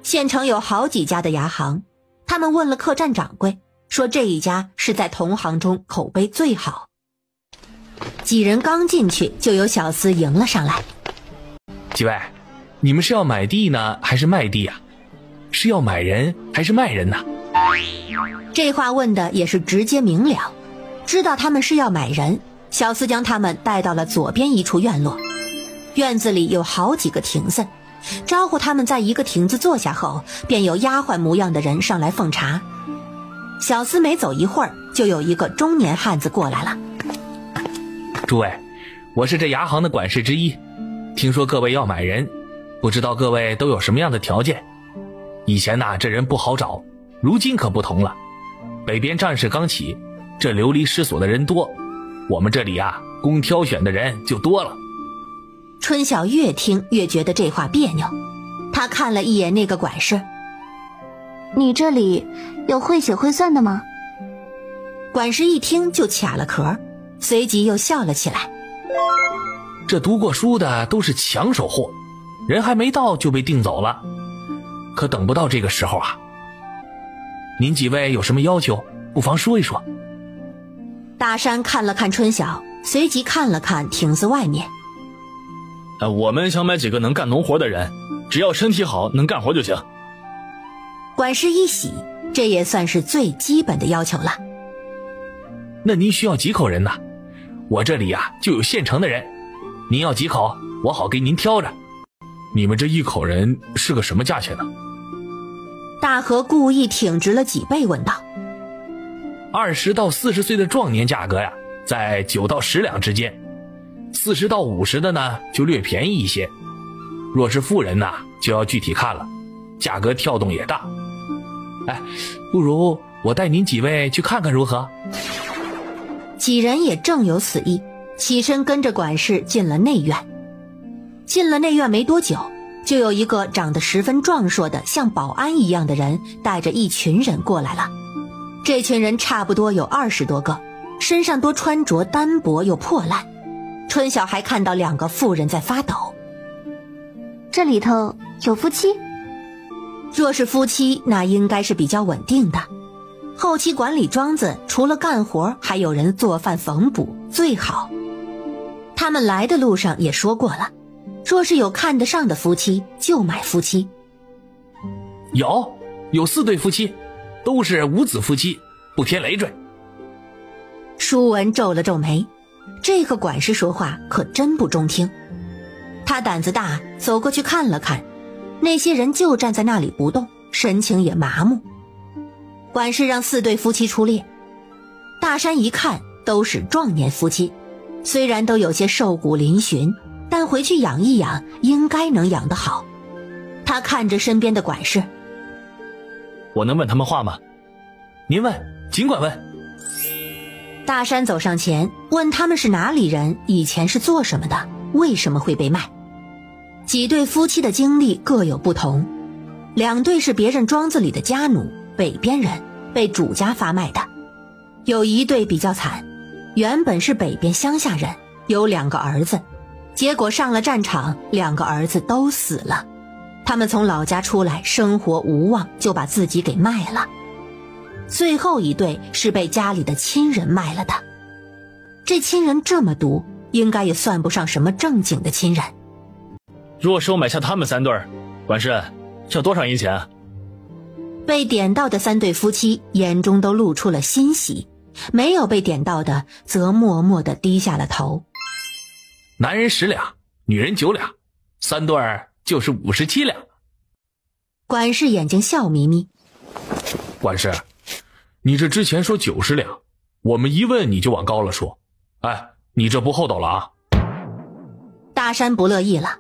县城有好几家的牙行，他们问了客栈掌柜，说这一家是在同行中口碑最好。几人刚进去，就有小厮迎了上来。几位，你们是要买地呢还是卖地啊？是要买人还是卖人呢？这话问的也是直接明了，知道他们是要买人，小厮将他们带到了左边一处院落。院子里有好几个亭子，招呼他们在一个亭子坐下后，便有丫鬟模样的人上来奉茶。小厮没走一会儿，就有一个中年汉子过来了。诸位，我是这牙行的管事之一，听说各位要买人，不知道各位都有什么样的条件。以前这人不好找，如今可不同了。北边战事刚起，这流离失所的人多，我们这里供挑选的人就多了。春晓越听越觉得这话别扭，他看了一眼那个管事。你这里有会写会算的吗？管事一听就卡了壳，随即又笑了起来。这读过书的都是抢手货，人还没到就被订走了，可等不到这个时候啊。您几位有什么要求，不妨说一说。大山看了看春晓，随即看了看亭子外面。我们想买几个能干农活的人，只要身体好能干活就行。管事一喜，这也算是最基本的要求了。那您需要几口人呢？我这里就有现成的人，您要几口，我好给您挑着。你们这一口人是个什么价钱呢？大河故意挺直了几倍问道。20到40岁的壮年价格在9到10两之间，40到50的呢就略便宜一些。若是妇人就要具体看了，价格跳动也大。不如我带您几位去看看如何？几人也正有此意，起身跟着管事进了内院。进了内院没多久，就有一个长得十分壮硕的像保安一样的人带着一群人过来了。这群人差不多有20多个，身上都穿着单薄又破烂。春晓还看到2个妇人在发抖。这里头有夫妻？若是夫妻，那应该是比较稳定的。后期管理庄子，除了干活，还有人做饭缝补，最好。他们来的路上也说过了，若是有看得上的夫妻，就买夫妻。有4对夫妻，都是无子夫妻，不添累赘。舒文皱了皱眉，这个管事说话可真不中听。他胆子大，走过去看了看，那些人就站在那里不动，神情也麻木。管事让4对夫妻出列，大山一看都是壮年夫妻，虽然都有些瘦骨嶙峋，但回去养一养，应该能养得好。他看着身边的管事，我能问他们话吗？您问，尽管问。大山走上前问他们是哪里人，以前是做什么的，为什么会被卖。几对夫妻的经历各有不同，2对是别人庄子里的家奴，北边人，被主家发卖的。有1对比较惨，原本是北边乡下人，有2个儿子，结果上了战场，2个儿子都死了。他们从老家出来，生活无望，就把自己给卖了。最后1对是被家里的亲人卖了的。这亲人这么毒，应该也算不上什么正经的亲人。若是我买下他们3对，管事要多少银钱？被点到的3对夫妻眼中都露出了欣喜，没有被点到的则默默地低下了头。男人10两，女人9两，3对就是57两。管事眼睛笑眯眯。管事，你这之前说90两，我们一问你就往高了说，你这不厚道了啊！大山不乐意了。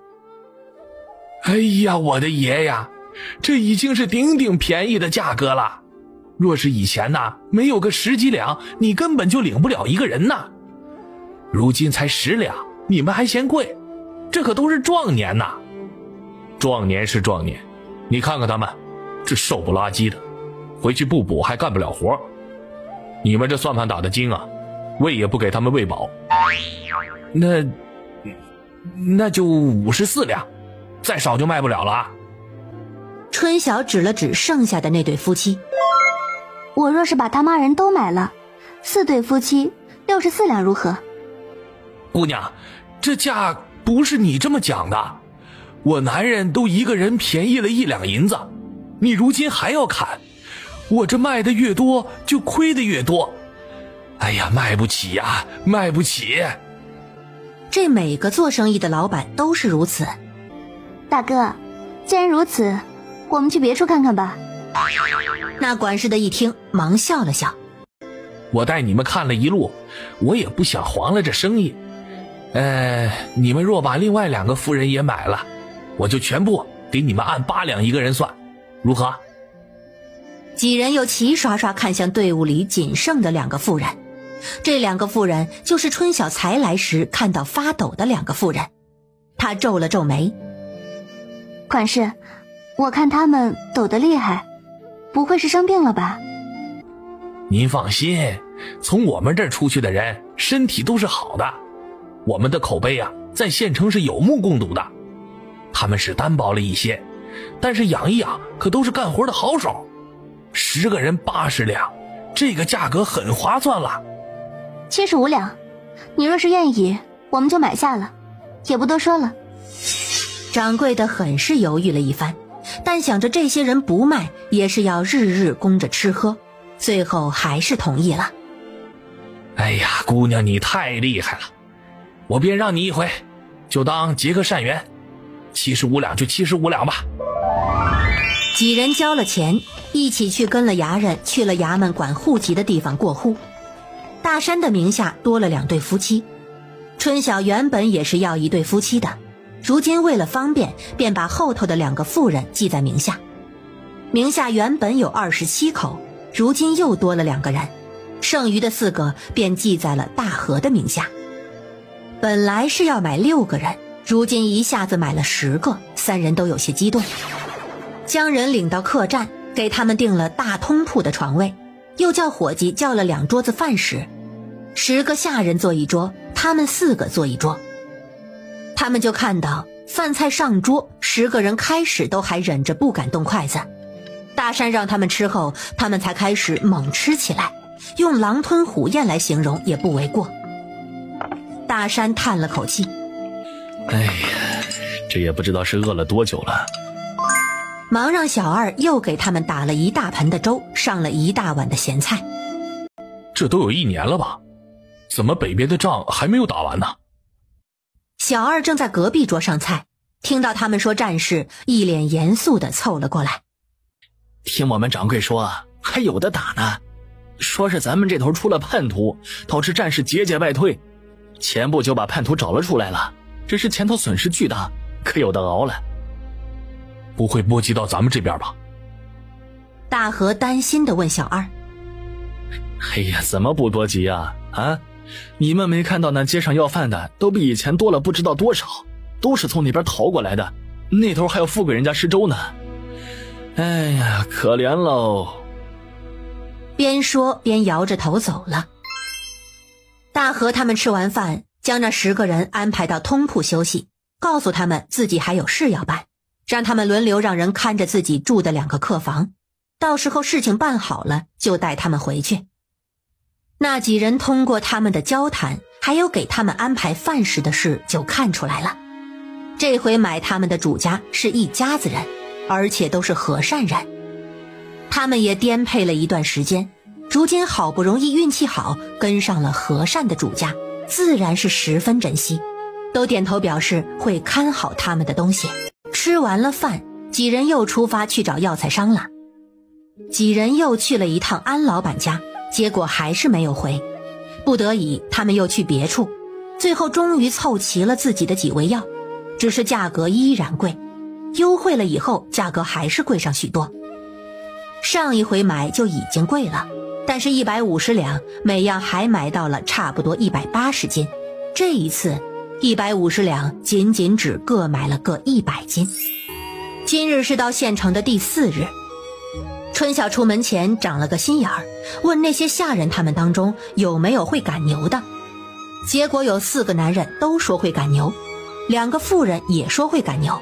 哎呀，我的爷呀，这已经是顶顶便宜的价格了。若是以前没有个10几两，你根本就领不了一个人呐。如今才10两，你们还嫌贵？这可都是壮年呐。壮年是壮年，你看看他们，这瘦不拉几的，回去不补还干不了活。你们这算盘打得精啊，喂也不给他们喂饱。那就54两。再少就卖不了了。春晓指了指剩下的那对夫妻，我若是把他妈人都买了，4对夫妻64两如何？姑娘，这价不是你这么讲的，我男人都一个人便宜了1两银子，你如今还要砍，我这卖的越多就亏的越多。哎呀，卖不起呀，卖不起。这每个做生意的老板都是如此。大哥，既然如此，我们去别处看看吧。那管事的一听，忙笑了笑。我带你们看了一路，我也不想黄了这生意。你们若把另外2个妇人也买了，我就全部给你们按8两一个人算，如何？几人又齐刷刷看向队伍里仅剩的2个妇人。这2个妇人就是春晓才来时看到发抖的2个妇人。他皱了皱眉。管事，我看他们抖得厉害，不会是生病了吧？您放心，从我们这儿出去的人身体都是好的，我们的口碑啊，在县城是有目共睹的。他们是单薄了一些，但是养一养可都是干活的好手。10个人80两，这个价格很划算了。75两，你若是愿意，我们就买下了，也不多说了。掌柜的很是犹豫了一番，但想着这些人不卖也是要日日供着吃喝，最后还是同意了。哎呀，姑娘你太厉害了，我便让你一回，就当结个善缘，75两就75两吧。几人交了钱，一起去跟了衙人去了衙门管户籍的地方过户。大山的名下多了2对夫妻，春晓原本也是要1对夫妻的，如今为了方便，便把后头的2个妇人记在名下。名下原本有27口，如今又多了2个人，剩余的4个便记在了大河的名下。本来是要买6个人，如今一下子买了10个，3人都有些激动。将人领到客栈，给他们订了大通铺的床位，又叫伙计叫了2桌子饭食，10个下人坐一桌，他们4个坐一桌。他们就看到饭菜上桌，10个人开始都还忍着不敢动筷子，大山让他们吃后，他们才开始猛吃起来，用狼吞虎咽来形容也不为过。大山叹了口气，哎呀，这也不知道是饿了多久了。忙让小二又给他们打了一大盆的粥，上了一大碗的咸菜。这都有1年了吧？怎么北边的仗还没有打完呢？小二正在隔壁桌上菜，听到他们说战事，一脸严肃地凑了过来。听我们掌柜说，还有的打呢，说是咱们这头出了叛徒，导致战事节节败退，前不久把叛徒找了出来了，只是前头损失巨大，可有的熬了。不会波及到咱们这边吧？大河担心地问小二。哎呀，怎么不波及啊？你们没看到那街上要饭的都比以前多了不知道多少，都是从那边逃过来的，那头还有富贵人家施粥呢。哎呀，可怜喽。边说边摇着头走了。大河他们吃完饭，将那10个人安排到通铺休息，告诉他们自己还有事要办，让他们轮流让人看着自己住的2个客房，到时候事情办好了就带他们回去。那几人通过他们的交谈，还有给他们安排饭食的事，就看出来了，这回买他们的主家是一家子人，而且都是和善人。他们也颠沛了一段时间，如今好不容易运气好，跟上了和善的主家，自然是十分珍惜，都点头表示会看好他们的东西。吃完了饭，几人又出发去找药材商了。几人又去了一趟安老板家，结果还是没有回，不得已他们又去别处，最后终于凑齐了自己的几味药，只是价格依然贵，优惠了以后价格还是贵上许多。上一回买就已经贵了，但是150两每样还买到了差不多180斤，这一次150两仅仅只各买了各100斤。今日是到县城的第4日，春晓出门前长了个心眼儿，问那些下人他们当中有没有会赶牛的，结果有4个男人都说会赶牛，2个妇人也说会赶牛，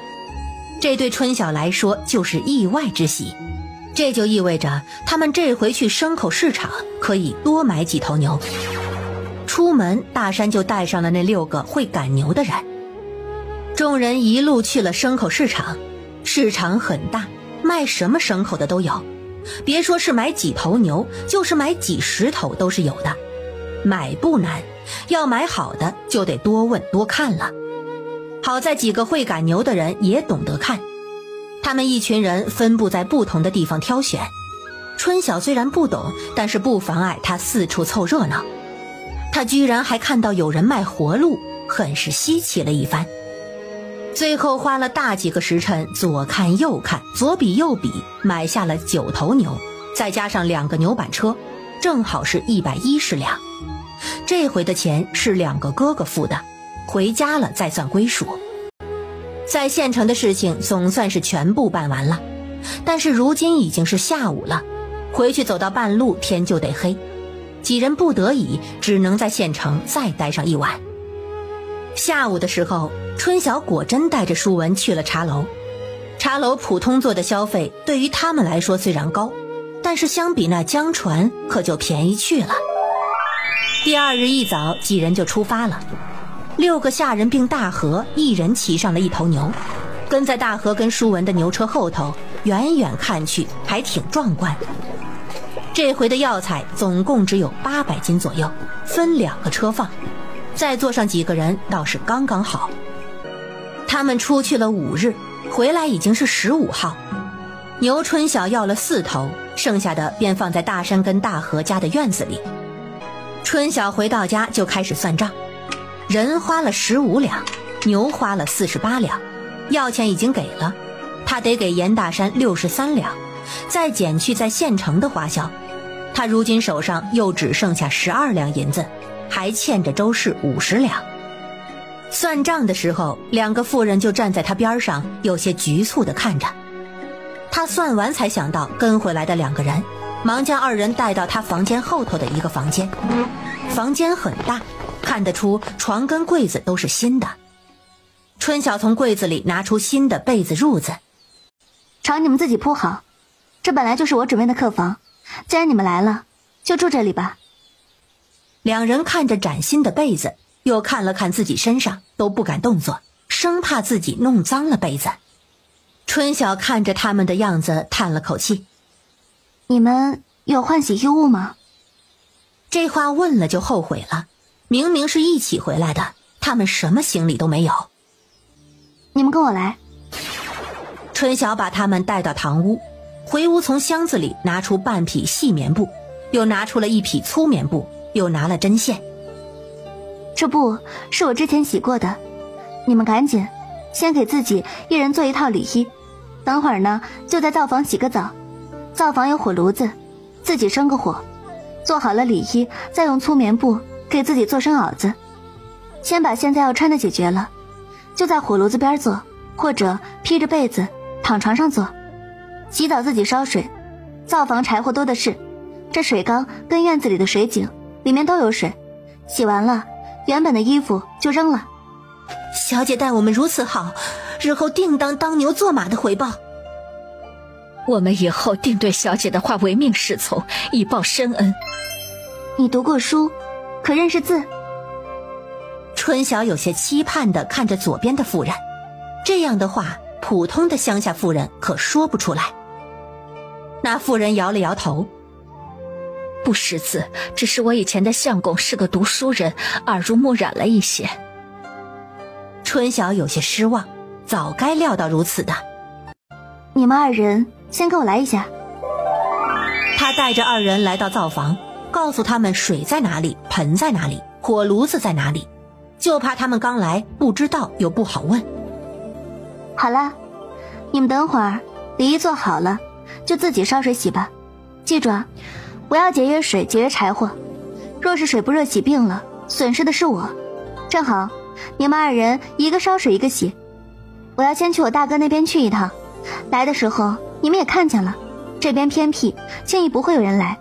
这对春晓来说就是意外之喜。这就意味着他们这回去牲口市场可以多买几头牛。出门，大山就带上了那6个会赶牛的人。众人一路去了牲口市场，市场很大，卖什么牲口的都有，别说是买几头牛，就是买几10头都是有的。买不难，要买好的就得多问多看了。好在几个会赶牛的人也懂得看，他们一群人分布在不同的地方挑选。春晓虽然不懂，但是不妨碍他四处凑热闹。他居然还看到有人卖活鹿，很是稀奇了一番。最后花了大几个时辰，左看右看，左比右比，买下了9头牛，再加上2个牛板车，正好是110两。这回的钱是2个哥哥付的，回家了再算归属。在县城的事情总算是全部办完了，但是如今已经是下午了，回去走到半路天就得黑，几人不得已只能在县城再待上一晚。下午的时候，春晓果真带着舒文去了茶楼。茶楼普通座的消费对于他们来说虽然高，但是相比那江船可就便宜去了。第2日一早，几人就出发了。6个下人并大河一人骑上了1头牛，跟在大河跟舒文的牛车后头，远远看去还挺壮观。这回的药材总共只有800斤左右，分2个车放，再坐上几个人倒是刚刚好。他们出去了5日，回来已经是15号。牛春晓要了4头，剩下的便放在大山跟大河家的院子里。春晓回到家就开始算账，人花了15两，牛花了48两，药钱已经给了，他得给严大山63两，再减去在县城的花销，他如今手上又只剩下12两银子，还欠着周氏50两。算账的时候，2个妇人就站在他边上，有些局促地看着他。算完才想到跟回来的2个人，忙将2人带到他房间后头的一个房间。房间很大，看得出床跟柜子都是新的。春晓从柜子里拿出新的被子褥子，床你们自己铺好，这本来就是我准备的客房，既然你们来了，就住这里吧。2人看着崭新的被子，又看了看自己身上，都不敢动作，生怕自己弄脏了被子。春晓看着他们的样子，叹了口气：你们有换洗衣物吗？这话问了就后悔了，明明是一起回来的，他们什么行李都没有。你们跟我来。春晓把他们带到堂屋，回屋从箱子里拿出半匹细棉布，又拿出了1匹粗棉布，又拿了针线。这布是我之前洗过的，你们赶紧先给自己1人做1套里衣，等会儿呢就在灶房洗个澡，灶房有火炉子，自己生个火，做好了里衣，再用粗棉布给自己做身袄子。先把现在要穿的解决了，就在火炉子边做，或者披着被子躺床上做。洗澡自己烧水，灶房柴火多的是，这水缸跟院子里的水井里面都有水，洗完了原本的衣服就扔了。小姐待我们如此好，日后定当牛做马的回报。我们以后定对小姐的话唯命是从，以报深恩。你读过书，可认识字？春晓有些期盼地看着左边的妇人，这样的话普通的乡下妇人可说不出来。那妇人摇了摇头：不识字，只是我以前的相公是个读书人，耳濡目染了一些。春晓有些失望，早该料到如此的。你们2人先跟我来一下。他带着2人来到灶房，告诉他们水在哪里，盆在哪里，火炉子在哪里，就怕他们刚来不知道又不好问。好了，你们等会儿里衣做好了就自己烧水洗吧，记住啊，不要节约水节约柴火，若是水不热洗病了，损失的是我。正好你们2人一个烧水一个洗，我要先去我大哥那边去一趟，来的时候你们也看见了，这边偏僻，轻易不会有人来，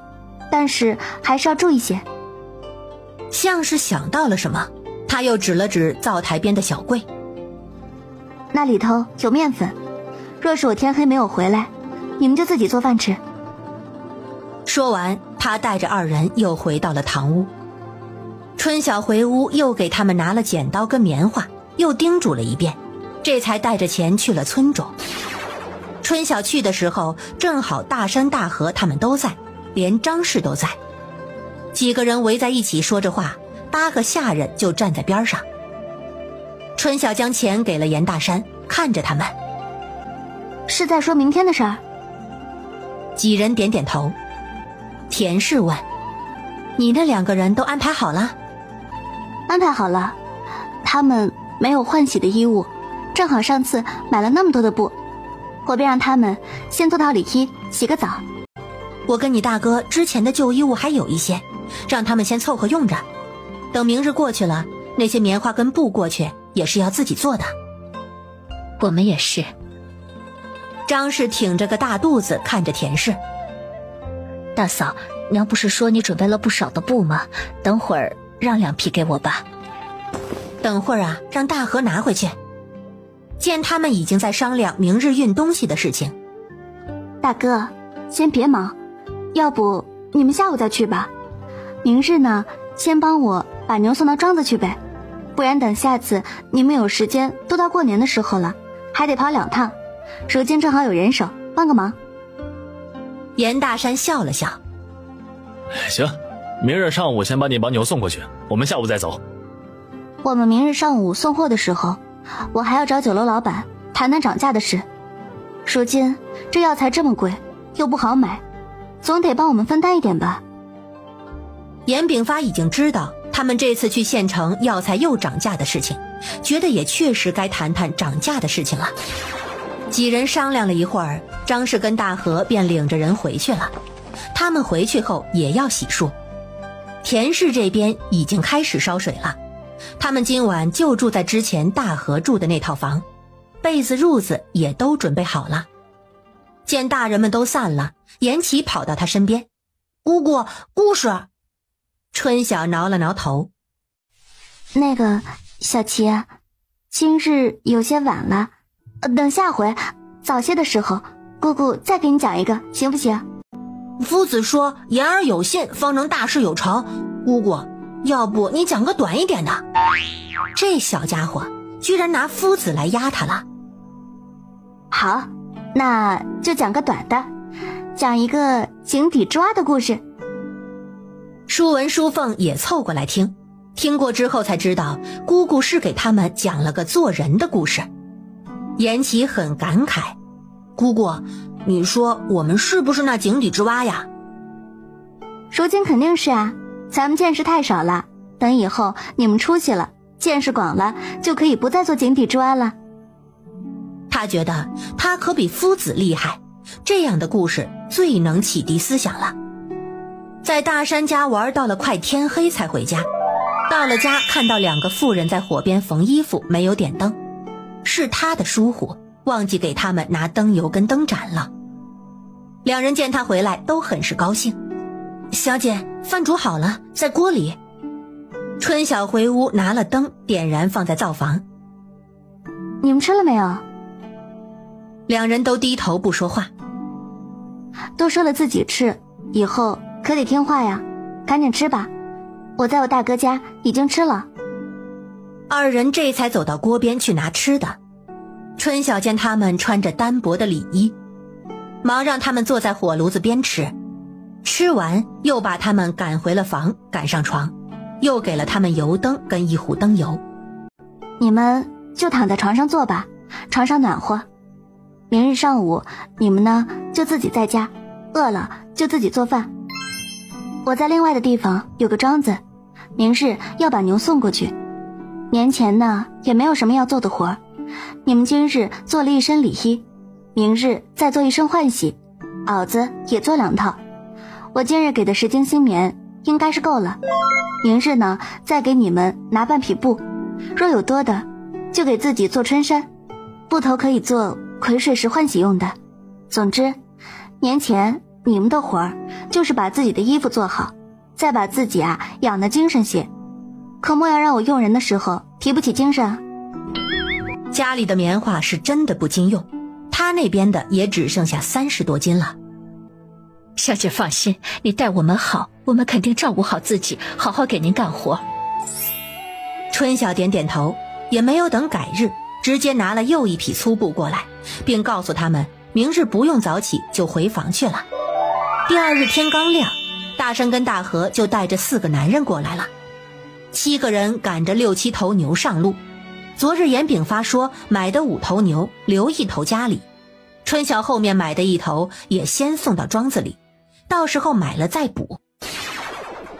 但是还是要注意些。像是想到了什么，他又指了指灶台边的小柜，那里头有面粉，若是我天黑没有回来，你们就自己做饭吃。说完，他带着二人又回到了堂屋。春晓回屋又给他们拿了剪刀跟棉花，又叮嘱了一遍，这才带着钱去了村中。春晓去的时候，正好大山大河他们都在，连张氏都在。几个人围在一起说着话，8个下人就站在边上。春晓将钱给了严大山，看着他们。是在说明天的事儿？几人点点头。田氏问：你那2个人都安排好了？安排好了，他们没有换洗的衣物，正好上次买了那么多的布，我便让他们先做套里衣，洗个澡。我跟你大哥之前的旧衣物还有一些，让他们先凑合用着，等明日过去了，那些棉花跟布过去也是要自己做的。我们也是。张氏挺着个大肚子看着田氏。大嫂，娘不是说你准备了不少的布吗？等会儿让2匹给我吧。等会儿啊，让大河拿回去。见他们已经在商量明日运东西的事情。大哥，先别忙，要不你们下午再去吧。明日呢，先帮我把牛送到庄子去呗，不然等下次你们有时间都到过年的时候了，还得跑2趟。如今正好有人手，帮个忙。严大山笑了笑。行，明日上午先把牛送过去，我们下午再走。我们明日上午送货的时候，我还要找酒楼老板谈谈涨价的事。如今这药材这么贵，又不好买，总得帮我们分担一点吧。严炳发已经知道他们这次去县城药材又涨价的事情，觉得也确实该谈谈涨价的事情了。几人商量了一会儿，张氏跟大河便领着人回去了。他们回去后也要洗漱。田氏这边已经开始烧水了，他们今晚就住在之前大河住的那套房，被子褥子也都准备好了。见大人们都散了，严琦跑到他身边：姑姑，故事。春晓挠了挠头：那个小琪，今日有些晚了，等下回早些的时候，姑姑再给你讲一个，行不行？夫子说言而有信，方能大事有成。姑姑，要不你讲个短一点的？这小家伙居然拿夫子来压他了。好，那就讲个短的，讲一个井底之蛙的故事。舒文舒凤也凑过来听，听过之后才知道姑姑是给他们讲了个做人的故事。严琦很感慨：姑姑，你说我们是不是那井底之蛙呀？如今肯定是啊，咱们见识太少了，等以后你们出息了，见识广了，就可以不再做井底之蛙了。他觉得他可比夫子厉害，这样的故事最能启迪思想了。在大山家玩到了快天黑才回家，到了家看到2个妇人在火边缝衣服，没有点灯，是他的疏忽，忘记给他们拿灯油跟灯盏了。2人见他回来都很是高兴。小姐，饭煮好了，在锅里。春晓回屋拿了灯，点燃放在灶房。你们吃了没有？2人都低头不说话。都说了自己吃，以后可得听话呀，赶紧吃吧，我在我大哥家已经吃了。2人这才走到锅边去拿吃的。春晓见他们穿着单薄的里衣，忙让他们坐在火炉子边吃。吃完又把他们赶回了房，赶上床，又给了他们油灯跟一壶灯油。你们就躺在床上坐吧，床上暖和。明日上午你们呢就自己在家，饿了就自己做饭。我在另外的地方有个庄子，明日要把牛送过去。年前呢也没有什么要做的活，你们今日做了一身里衣，明日再做一身换洗，袄子也做2套。我今日给的10斤新棉应该是够了，明日呢再给你们拿半匹布，若有多的就给自己做春衫，布头可以做癸水时换洗用的。总之年前你们的活儿就是把自己的衣服做好，再把自己养得精神些，可莫要让我用人的时候提不起精神。家里的棉花是真的不经用，他他那边的也只剩下30多斤了。小姐放心，你待我们好，我们肯定照顾好自己，好好给您干活。春晓点点头，也没有等改日，直接拿了又一匹粗布过来，并告诉他们明日不用早起就回房去了。第二日天刚亮，大山跟大河就带着4个男人过来了。7个人赶着6、7头牛上路。昨日严炳发说买的5头牛留1头家里，春晓后面买的1头也先送到庄子里，到时候买了再补。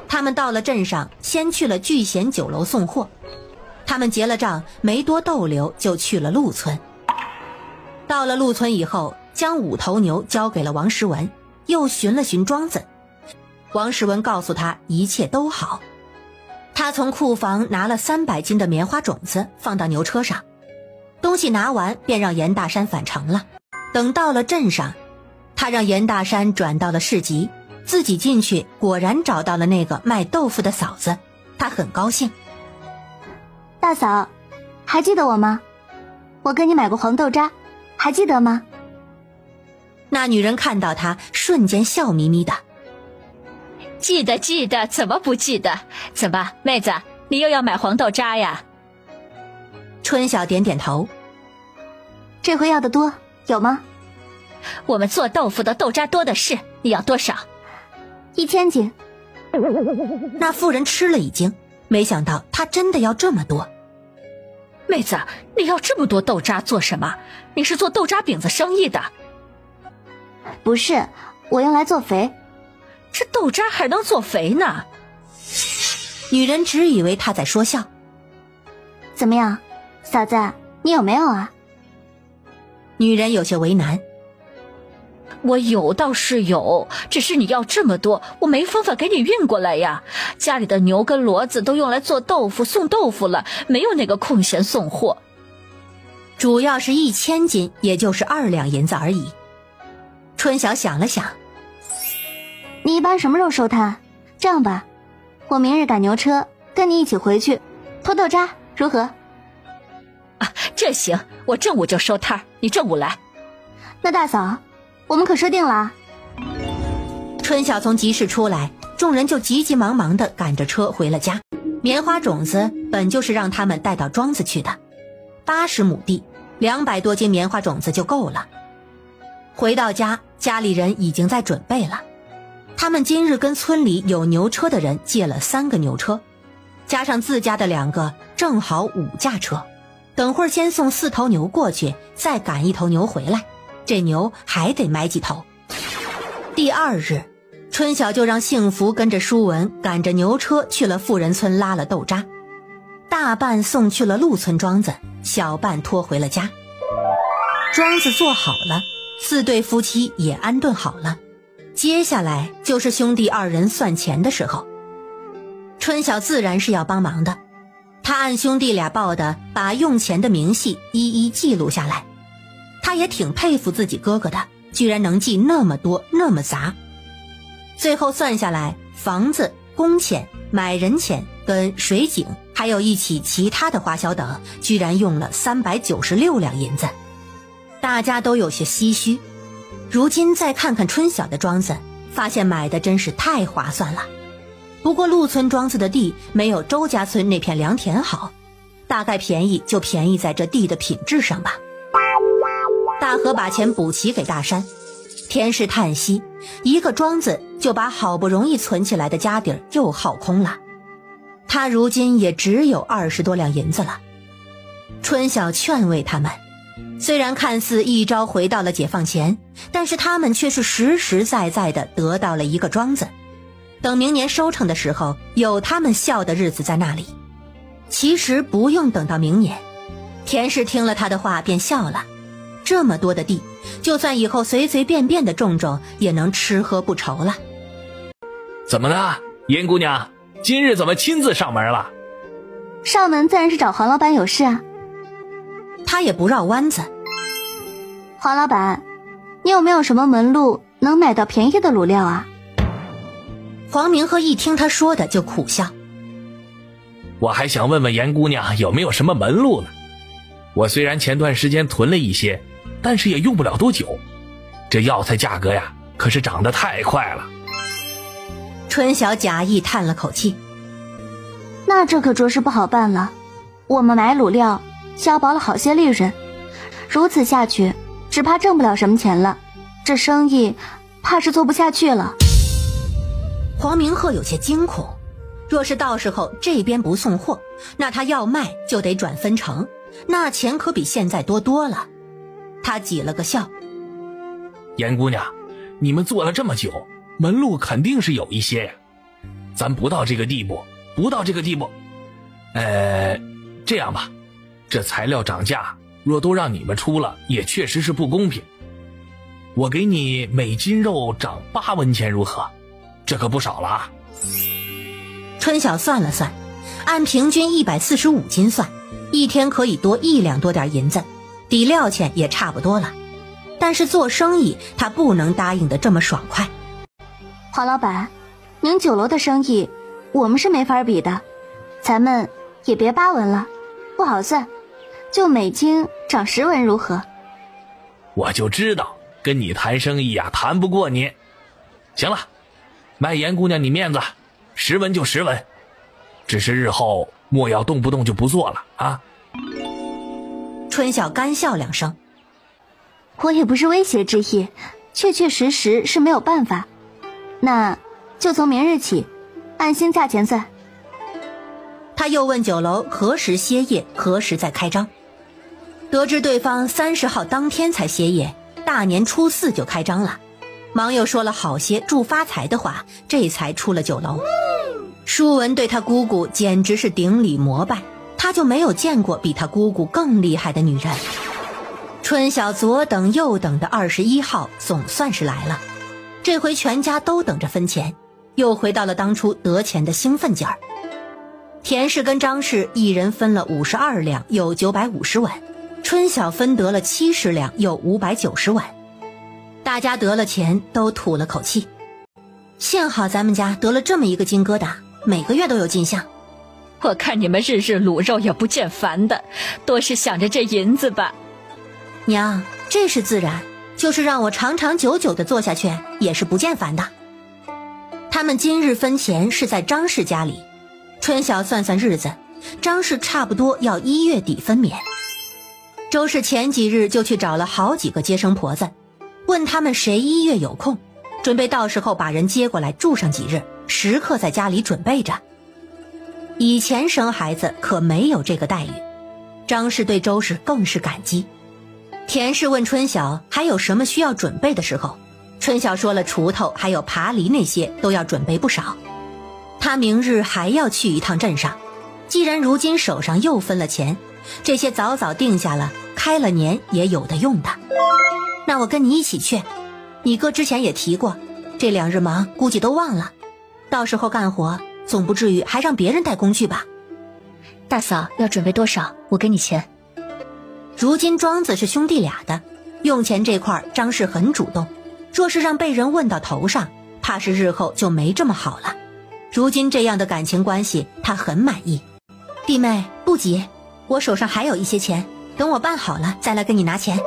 他们到了镇上，先去了聚贤酒楼送货。他们结了账，没多逗留就去了陆村。到了陆村以后，将5头牛交给了王时文，又寻了寻庄子。王时文告诉他一切都好。他从库房拿了300斤的棉花种子放到牛车上，东西拿完便让严大山返程了。等到了镇上，他让严大山转到了市集，自己进去果然找到了那个卖豆腐的嫂子，他很高兴。大嫂，还记得我吗？我跟你买过黄豆渣，还记得吗？那女人看到他，瞬间笑眯眯的。记得，怎么不记得？怎么，妹子，你又要买黄豆渣呀？春晓点点头。这回要的多，有吗？我们做豆腐的豆渣多的是，你要多少？1000斤。那妇人吃了一惊，没想到他真的要这么多。妹子，你要这么多豆渣做什么？你是做豆渣饼子生意的？不是，我用来做肥。这豆渣还能做肥呢？女人只以为他在说笑。怎么样，嫂子，你有没有啊？女人有些为难。我有倒是有，只是你要这么多，我没方法给你运过来呀。家里的牛跟骡子都用来做豆腐送豆腐了，没有那个空闲送货。主要是1000斤，也就是2两银子而已。春晓想了想，你一般什么时候收摊？这样吧，我明日赶牛车，跟你一起回去拖豆渣，如何？啊，这行，我正午就收摊，你正午来。那大嫂，我们可说定了啊。春晓从集市出来，众人就急急忙忙地赶着车回了家。棉花种子本就是让他们带到庄子去的，80亩地，200多斤棉花种子就够了。回到家，家里人已经在准备了。他们今日跟村里有牛车的人借了3个牛车，加上自家的2个，正好5架车。等会儿先送4头牛过去，再赶1头牛回来，这牛还得买几头。第2日，春晓就让幸福跟着舒文赶着牛车去了富人村拉了豆渣，大半送去了陆村庄子，小半拖回了家。庄子做好了，4对夫妻也安顿好了，接下来就是兄弟2人算钱的时候。春晓自然是要帮忙的，他按兄弟俩报的把用钱的明细一一记录下来。他也挺佩服自己哥哥的，居然能记那么多那么杂。最后算下来，房子、工钱、买人钱跟水井还有一起其他的花销等，居然用了396两银子。大家都有些唏嘘。如今再看看春晓的庄子，发现买的真是太划算了。不过陆村庄子的地没有周家村那片良田好，大概便宜就便宜在这地的品质上吧。大河把钱补齐给大山，田氏叹息，一个庄子就把好不容易存起来的家底儿又耗空了。他如今也只有20多两银子了。春晓劝慰他们，虽然看似一朝回到了解放前，但是他们却是实实在在的得到了一个庄子。等明年收成的时候，有他们笑的日子在那里。其实不用等到明年，田氏听了他的话便笑了。这么多的地，就算以后随随便便的种种，也能吃喝不愁了。怎么了，严姑娘？今日怎么亲自上门了？上门自然是找黄老板有事啊。他也不绕弯子。黄老板，你有没有什么门路能买到便宜的卤料啊？黄明鹤一听他说的就苦笑。我还想问问严姑娘有没有什么门路呢。我虽然前段时间囤了一些，但是也用不了多久。这药材价格呀，可是涨得太快了。春晓假意叹了口气，那这可着实不好办了。我们买卤料消薄了好些利润，如此下去只怕挣不了什么钱了，这生意怕是做不下去了。黄明鹤有些惊恐，若是到时候这边不送货，那他要卖就得转分成，那钱可比现在多多了。他挤了个笑，严姑娘，你们做了这么久，门路肯定是有一些呀。咱不到这个地步。这样吧，这材料涨价，若都让你们出了，也确实是不公平。我给你每斤肉涨8文钱如何？这可不少了啊。春晓算了算，按平均145斤算，一天可以多1两多点银子，抵料钱也差不多了。但是做生意他不能答应得这么爽快。黄老板，您酒楼的生意我们是没法比的，咱们也别8文了，不好算，就每斤涨10文如何？我就知道跟你谈生意啊，谈不过你。行了，卖严姑娘你面子，10文就10文，只是日后莫要动不动就不做了啊。春晓干笑2声，我也不是威胁之意，确确实实是没有办法。那就从明日起按新价钱算。他又问酒楼何时歇业，何时再开张。得知对方30号当天才歇业，大年初4就开张了，忙又说了好些祝发财的话，这才出了酒楼。舒文对他姑姑简直是顶礼膜拜，他就没有见过比他姑姑更厉害的女人。春晓左等右等的21号总算是来了，这回全家都等着分钱，又回到了当初得钱的兴奋劲儿。田氏跟张氏一人分了52两，有950文，春晓分得了70两，有590文。大家得了钱都吐了口气，幸好咱们家得了这么一个金疙瘩，每个月都有进项。我看你们日日卤肉也不见烦的，多是想着这银子吧。娘，这是自然，就是让我长长久久的做下去也是不见烦的。他们今日分钱是在张氏家里，春晓算算日子，张氏差不多要1月底分娩。周氏前几日就去找了好几个接生婆子，问他们谁1月有空，准备到时候把人接过来住上几日，时刻在家里准备着。以前生孩子可没有这个待遇，张氏对周氏更是感激。田氏问春晓还有什么需要准备的时候，春晓说了锄头还有耙犁那些都要准备不少。他明日还要去一趟镇上，既然如今手上又分了钱，这些早早定下了，开了年也有的用的。那我跟你一起去，你哥之前也提过，这2日忙估计都忘了，到时候干活总不至于还让别人带工具吧。大嫂要准备多少，我给你钱。如今庄子是兄弟俩的，用钱这块张氏很主动，若是让被人问到头上，怕是日后就没这么好了。如今这样的感情关系他很满意。弟妹不急，我手上还有一些钱，等我办好了再来跟你拿钱。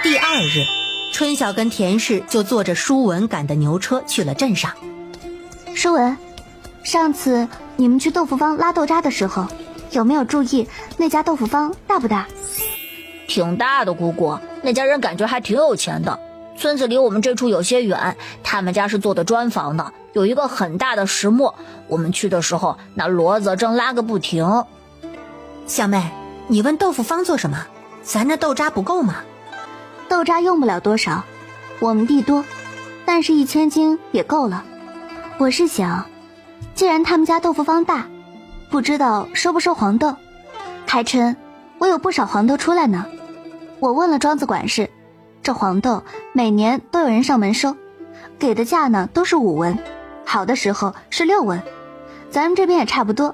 第2日，春晓跟田氏就坐着舒文赶的牛车去了镇上。舒文，上次你们去豆腐坊拉豆渣的时候，有没有注意那家豆腐坊大不大？挺大的，姑姑，那家人感觉还挺有钱的。村子离我们这处有些远，他们家是做的砖房的，有一个很大的石磨，我们去的时候那骡子正拉个不停。小妹，你问豆腐坊做什么？咱这豆渣不够吗？豆渣用不了多少，我们地多，但是1000斤也够了。我是想，既然他们家豆腐坊大，不知道收不收黄豆？开春我有不少黄豆出来呢。我问了庄子管事，这黄豆每年都有人上门收，给的价呢都是5文，好的时候是6文，咱们这边也差不多，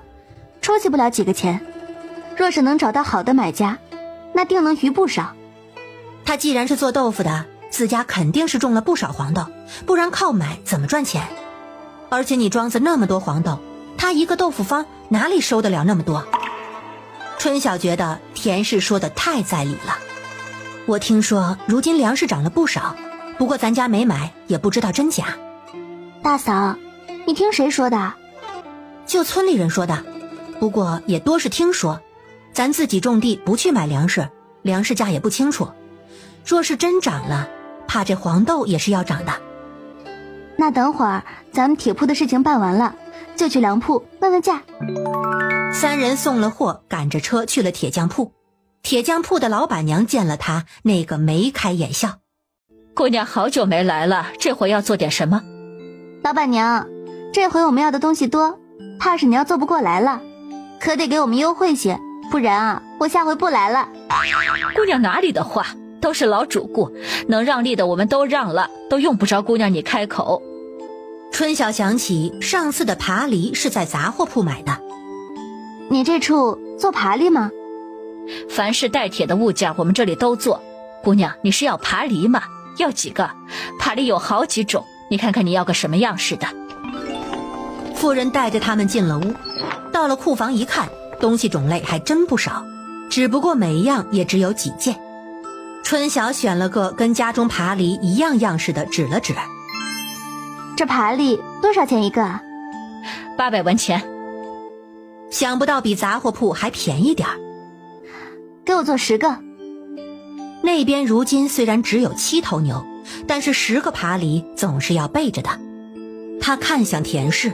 出去不了几个钱。若是能找到好的买家，那定能余不少。他既然是做豆腐的，自家肯定是种了不少黄豆，不然靠买怎么赚钱？而且你庄子那么多黄豆，他一个豆腐坊哪里收得了那么多？春晓觉得田氏说的太在理了。我听说如今粮食涨了不少，不过咱家没买，也不知道真假。大嫂，你听谁说的？就村里人说的，不过也多是听说。咱自己种地不去买粮食，粮食价也不清楚。若是真涨了，怕这黄豆也是要涨的。那等会儿咱们铁铺的事情办完了，就去粮铺问问价。三人送了货，赶着车去了铁匠铺。铁匠铺的老板娘见了他，那个眉开眼笑。姑娘好久没来了，这回要做点什么？老板娘，这回我们要的东西多，怕是你要做不过来了，可得给我们优惠些，不然啊，我下回不来了。姑娘哪里的话，都是老主顾，能让利的我们都让了，都用不着姑娘你开口。春晓想起上次的爬犁是在杂货铺买的。你这处做爬犁吗？凡是带铁的物件我们这里都做。姑娘，你是要爬犁吗？要几个？爬犁有好几种，你看看你要个什么样式的。妇人带着他们进了屋，到了库房一看，东西种类还真不少，只不过每一样也只有几件。春晓选了个跟家中爬犁一样样式的，指了指。这爬犁多少钱一个啊？800文钱。想不到比杂货铺还便宜点儿。给我做10个。那边如今虽然只有7头牛，但是10个爬犁总是要备着的。他看向田氏。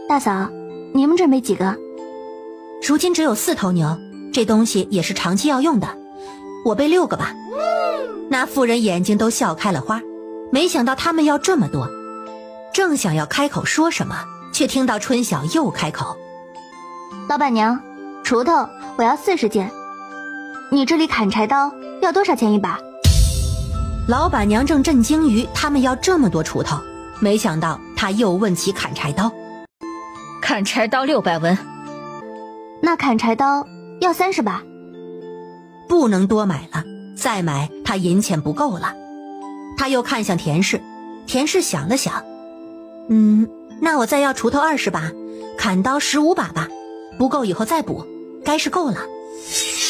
大嫂，你们准备几个？如今只有4头牛，这东西也是长期要用的，我备6个吧。那妇人眼睛都笑开了花，没想到他们要这么多。正想要开口说什么，却听到春晓又开口。老板娘，锄头我要40件。你这里砍柴刀要多少钱一把？老板娘正震惊于他们要这么多锄头，没想到他又问起砍柴刀。砍柴刀600文。那砍柴刀要30把。不能多买了，再买他银钱不够了。他又看向田氏，田氏想了想，那我再要锄头20把，砍刀15把吧，不够以后再补，该是够了。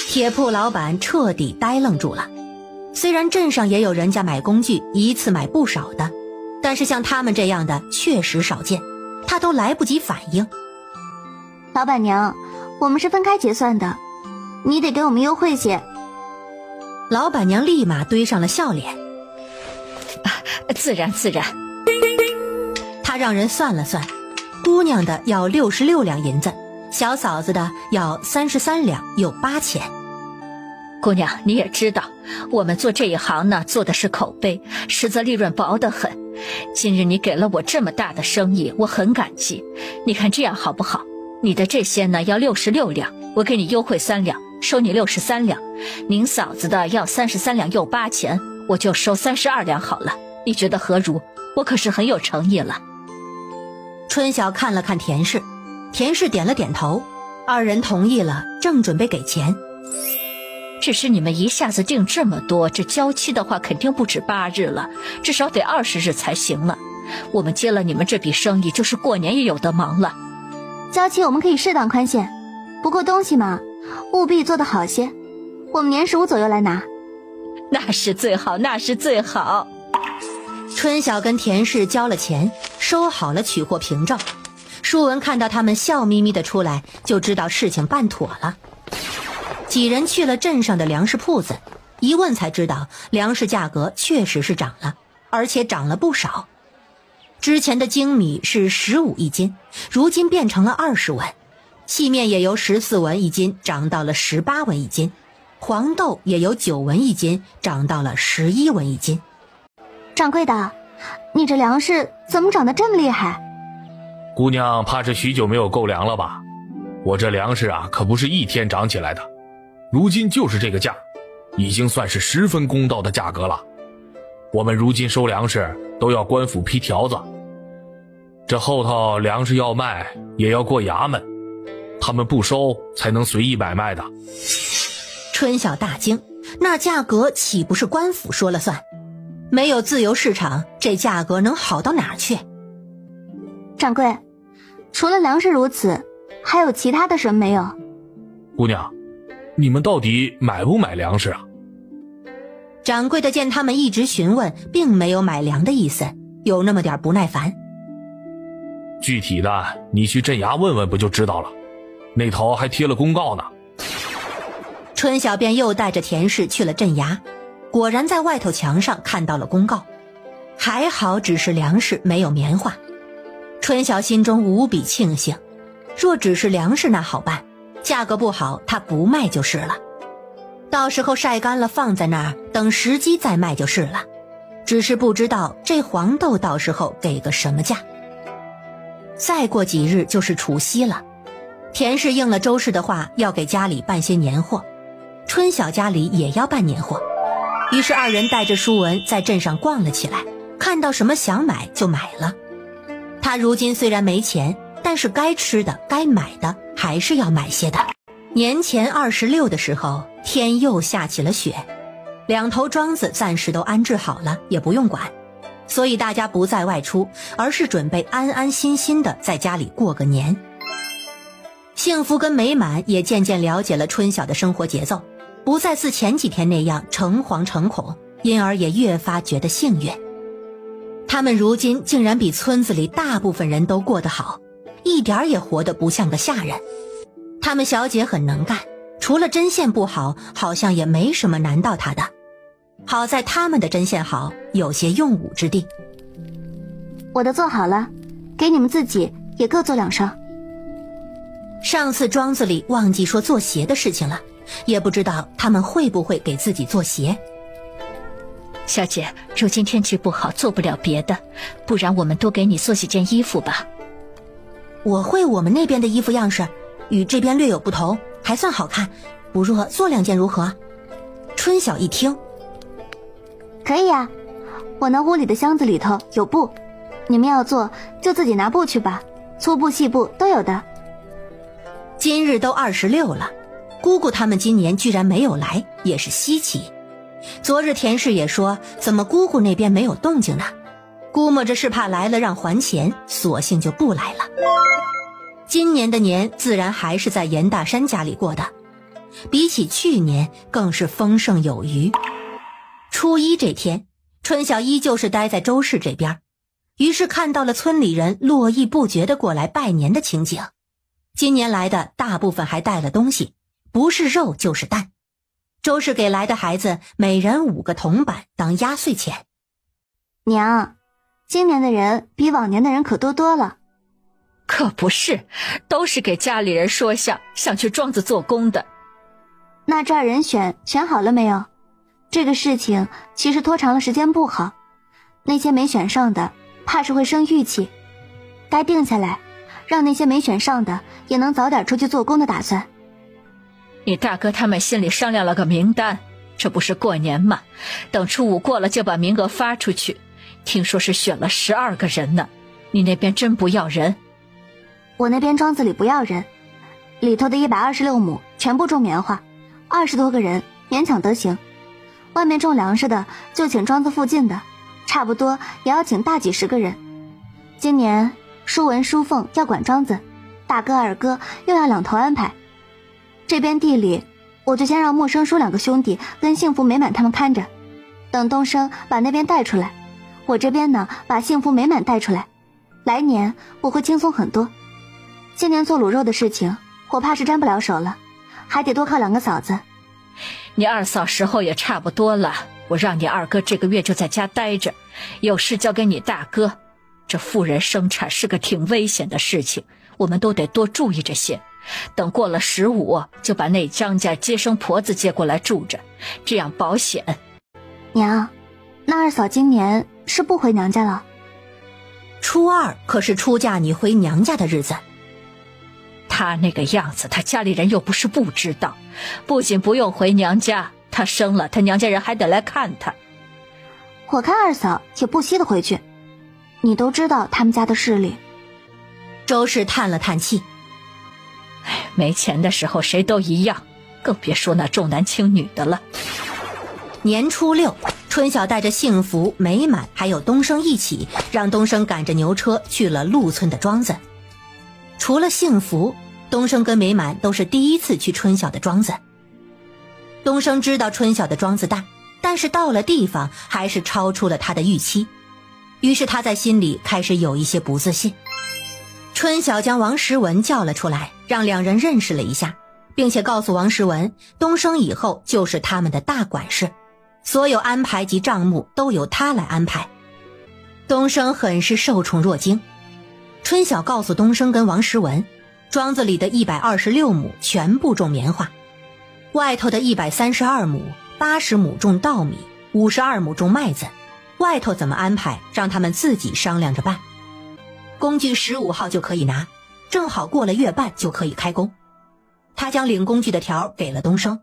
铁铺老板彻底呆愣住了。虽然镇上也有人家买工具一次买不少的，但是像他们这样的确实少见，他都来不及反应。老板娘，我们是分开结算的，你得给我们优惠些。老板娘立马堆上了笑脸。自然自然。他让人算了算，姑娘的要66两银子，小嫂子的要33两又8钱。姑娘，你也知道，我们做这一行呢，做的是口碑，实则利润薄得很。今日你给了我这么大的生意，我很感激。你看这样好不好？你的这些呢要66两，我给你优惠3两，收你63两。您嫂子的要33两又8钱，我就收32两好了。你觉得何如？我可是很有诚意了。春晓看了看田氏，田氏点了点头，二人同意了，正准备给钱。只是你们一下子订这么多，这交期的话肯定不止8日了，至少得20日才行了。我们接了你们这笔生意，就是过年也有得忙了。交期我们可以适当宽限，不过东西嘛，务必做得好些。我们年15左右来拿。那是最好，那是最好。春晓跟田氏交了钱，收好了取货凭证。舒文看到他们笑眯眯的出来，就知道事情办妥了。几人去了镇上的粮食铺子，一问才知道粮食价格确实是涨了，而且涨了不少。之前的精米是15一斤，如今变成了20文，细面也由14文一斤涨到了18文一斤，黄豆也由9文一斤涨到了11文一斤。掌柜的，你这粮食怎么涨得这么厉害？姑娘怕是许久没有购粮了吧？我这粮食啊，可不是一天涨起来的，如今就是这个价，已经算是10分公道的价格了。我们如今收粮食都要官府批条子，这后头粮食要卖也要过衙门，他们不收才能随意买卖的。春晓大惊，那价格岂不是官府说了算？没有自由市场，这价格能好到哪儿去？掌柜，除了粮食如此，还有其他的什么没有？姑娘，你们到底买不买粮食啊？掌柜的见他们一直询问，并没有买粮的意思，有那么点不耐烦。具体的你去镇衙问问不就知道了，那头还贴了公告呢。春晓便又带着田氏去了镇衙，果然在外头墙上看到了公告，还好只是粮食没有棉花。春晓心中无比庆幸，若只是粮食那好办，价格不好他不卖就是了，到时候晒干了放在那儿，等时机再卖就是了。只是不知道这黄豆到时候给个什么价。再过几日就是除夕了，田氏应了周氏的话，要给家里办些年货，春晓家里也要办年货。于是二人带着舒文在镇上逛了起来，看到什么想买就买了。他如今虽然没钱，但是该吃的该买的还是要买些的。年前26的时候，天又下起了雪，2头庄子暂时都安置好了，也不用管，所以大家不再外出，而是准备安安心心的在家里过个年。幸福跟美满也渐渐了解了春晓的生活节奏，不再似前几天那样诚惶诚恐，因而也越发觉得幸运。他们如今竟然比村子里大部分人都过得好，一点也活得不像个下人。他们小姐很能干，除了针线不好，好像也没什么难到她的。好在他们的针线好，有些用武之地。我的做好了，给你们自己也各做2双。上次庄子里忘记说做鞋的事情了，也不知道他们会不会给自己做鞋。小姐，如今天气不好，做不了别的，不然我们多给你做几件衣服吧。我会我们那边的衣服样式，与这边略有不同，还算好看，不若做2件如何？春晓一听，可以啊，我那屋里的箱子里头有布，你们要做就自己拿布去吧，粗布细布都有的。今日都26了，姑姑他们今年居然没有来，也是稀奇。昨日田氏也说，怎么姑姑那边没有动静呢？估摸着是怕来了让还钱，索性就不来了。今年的年自然还是在严大山家里过的，比起去年更是丰盛有余。初一这天，春晓依旧是待在周氏这边，于是看到了村里人络绎不绝地过来拜年的情景。今年来的大部分还带了东西，不是肉就是蛋。周氏给来的孩子每人5个铜板当压岁钱。娘，今年的人比往年的人可多多了。可不是，都是给家里人说相，想去庄子做工的。那这儿人选好了没有？这个事情其实拖长了时间不好，那些没选上的怕是会生郁气，该定下来，让那些没选上的也能早点出去做工的打算。你大哥他们心里商量了个名单，这不是过年吗？等初5过了就把名额发出去，听说是选了12个人呢。你那边真不要人？我那边庄子里不要人，里头的126亩全部种棉花，20多个人勉强得行。外面种粮食的就请庄子附近的，差不多也要请大几10个人。今年舒文舒凤要管庄子，大哥二哥又要2头安排。这边地里我就先让木生叔2个兄弟跟幸福美满他们看着，等东升把那边带出来，我这边呢把幸福美满带出来，来年我会轻松很多。今年做卤肉的事情我怕是沾不了手了，还得多靠2个嫂子。你二嫂时候也差不多了，我让你二哥这个月就在家待着，有事交给你大哥。这妇人生产是个挺危险的事情，我们都得多注意这些。等过了15，就把那张家接生婆子接过来住着，这样保险。娘，那二嫂今年是不回娘家了？初2可是出嫁你回娘家的日子。她那个样子，她家里人又不是不知道，不仅不用回娘家，她生了，她娘家人还得来看她。我看二嫂也不稀得回去，你都知道他们家的势力。周氏叹了叹气，没钱的时候谁都一样，更别说那重男轻女的了。年初6，春晓带着幸福、美满还有东升一起，让东升赶着牛车去了陆村的庄子。除了幸福，东升跟美满都是第一次去春晓的庄子。东升知道春晓的庄子大，但是到了地方还是超出了他的预期，于是他在心里开始有一些不自信。春晓将王时文叫了出来，让两人认识了一下，并且告诉王时文，东升以后就是他们的大管事，所有安排及账目都由他来安排。东升很是受宠若惊。春晓告诉东升跟王时文，庄子里的126亩全部种棉花，外头的132亩80亩种稻米，52亩种麦子，外头怎么安排让他们自己商量着办。工具15号就可以拿，正好过了月半就可以开工。他将领工具的条给了东升，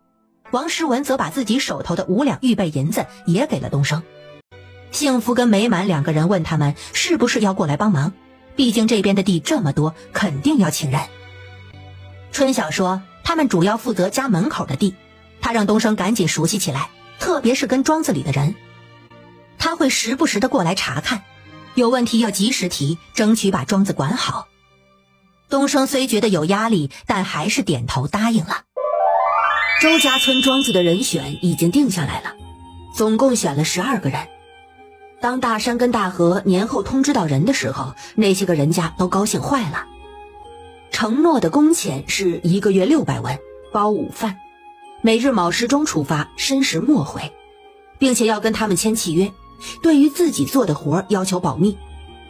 王时文则把自己手头的5两预备银子也给了东升。幸福跟美满两个人问他们是不是要过来帮忙，毕竟这边的地这么多，肯定要请人。春晓说他们主要负责家门口的地，他让东升赶紧熟悉起来，特别是跟庄子里的人，他会时不时的过来查看，有问题要及时提，争取把庄子管好。东升虽觉得有压力，但还是点头答应了。周家村庄子的人选已经定下来了，总共选了12个人。当大山跟大河年后通知到人的时候，那些个人家都高兴坏了。承诺的工钱是1个月600文，包午饭，每日卯时中出发，申时末回，并且要跟他们签契约，对于自己做的活要求保密，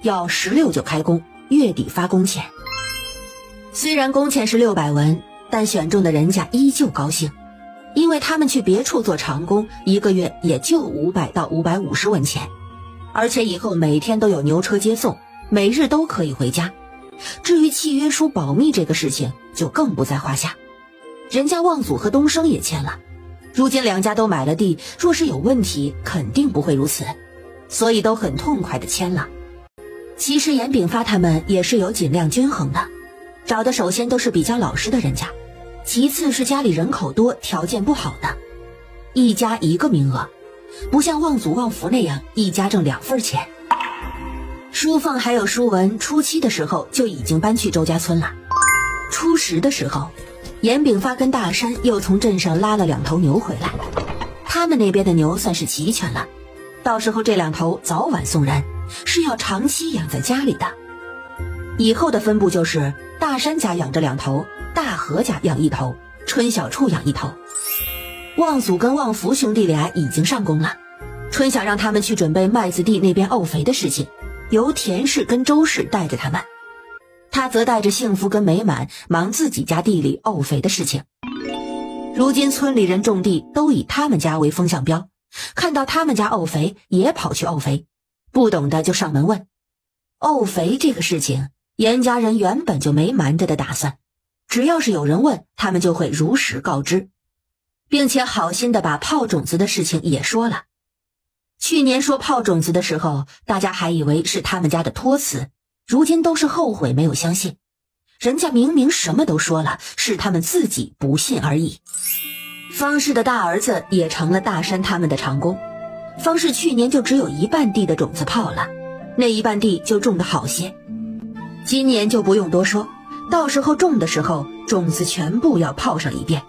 要16就开工，月底发工钱。虽然工钱是600文，但选中的人家依旧高兴，因为他们去别处做长工，1个月也就500到550文钱，而且以后每天都有牛车接送，每日都可以回家。至于契约书保密这个事情就更不在话下，人家望祖和东升也签了，如今两家都买了地，若是有问题肯定不会如此，所以都很痛快地签了。其实严炳发他们也是有尽量均衡的，找的首先都是比较老实的人家，其次是家里人口多条件不好的，一家1个名额，不像望祖望福那样一家挣2份钱。舒凤还有舒文初7的时候就已经搬去周家村了，初10的时候严炳发跟大山又从镇上拉了2头牛回来，他们那边的牛算是齐全了，到时候这2头早晚送人，是要长期养在家里的。以后的分布就是大山家养着2头，大河家养1头，春晓处养1头。望祖跟望福兄弟俩已经上工了，春晓让他们去准备麦子地那边沤肥的事情，由田氏跟周氏带着他们，他则带着幸福跟美满忙自己家地里沤肥的事情。如今村里人种地都以他们家为风向标，看到他们家沤肥也跑去沤肥，不懂的就上门问。沤肥这个事情严家人原本就没瞒着的打算，只要是有人问，他们就会如实告知，并且好心的把泡种子的事情也说了。去年说泡种子的时候，大家还以为是他们家的托词，如今都是后悔没有相信，人家明明什么都说了，是他们自己不信而已。方氏的大儿子也成了大山他们的长工，方氏去年就只有1半地的种子泡了，那1半地就种得好些。今年就不用多说，到时候种的时候种子全部要泡上一遍。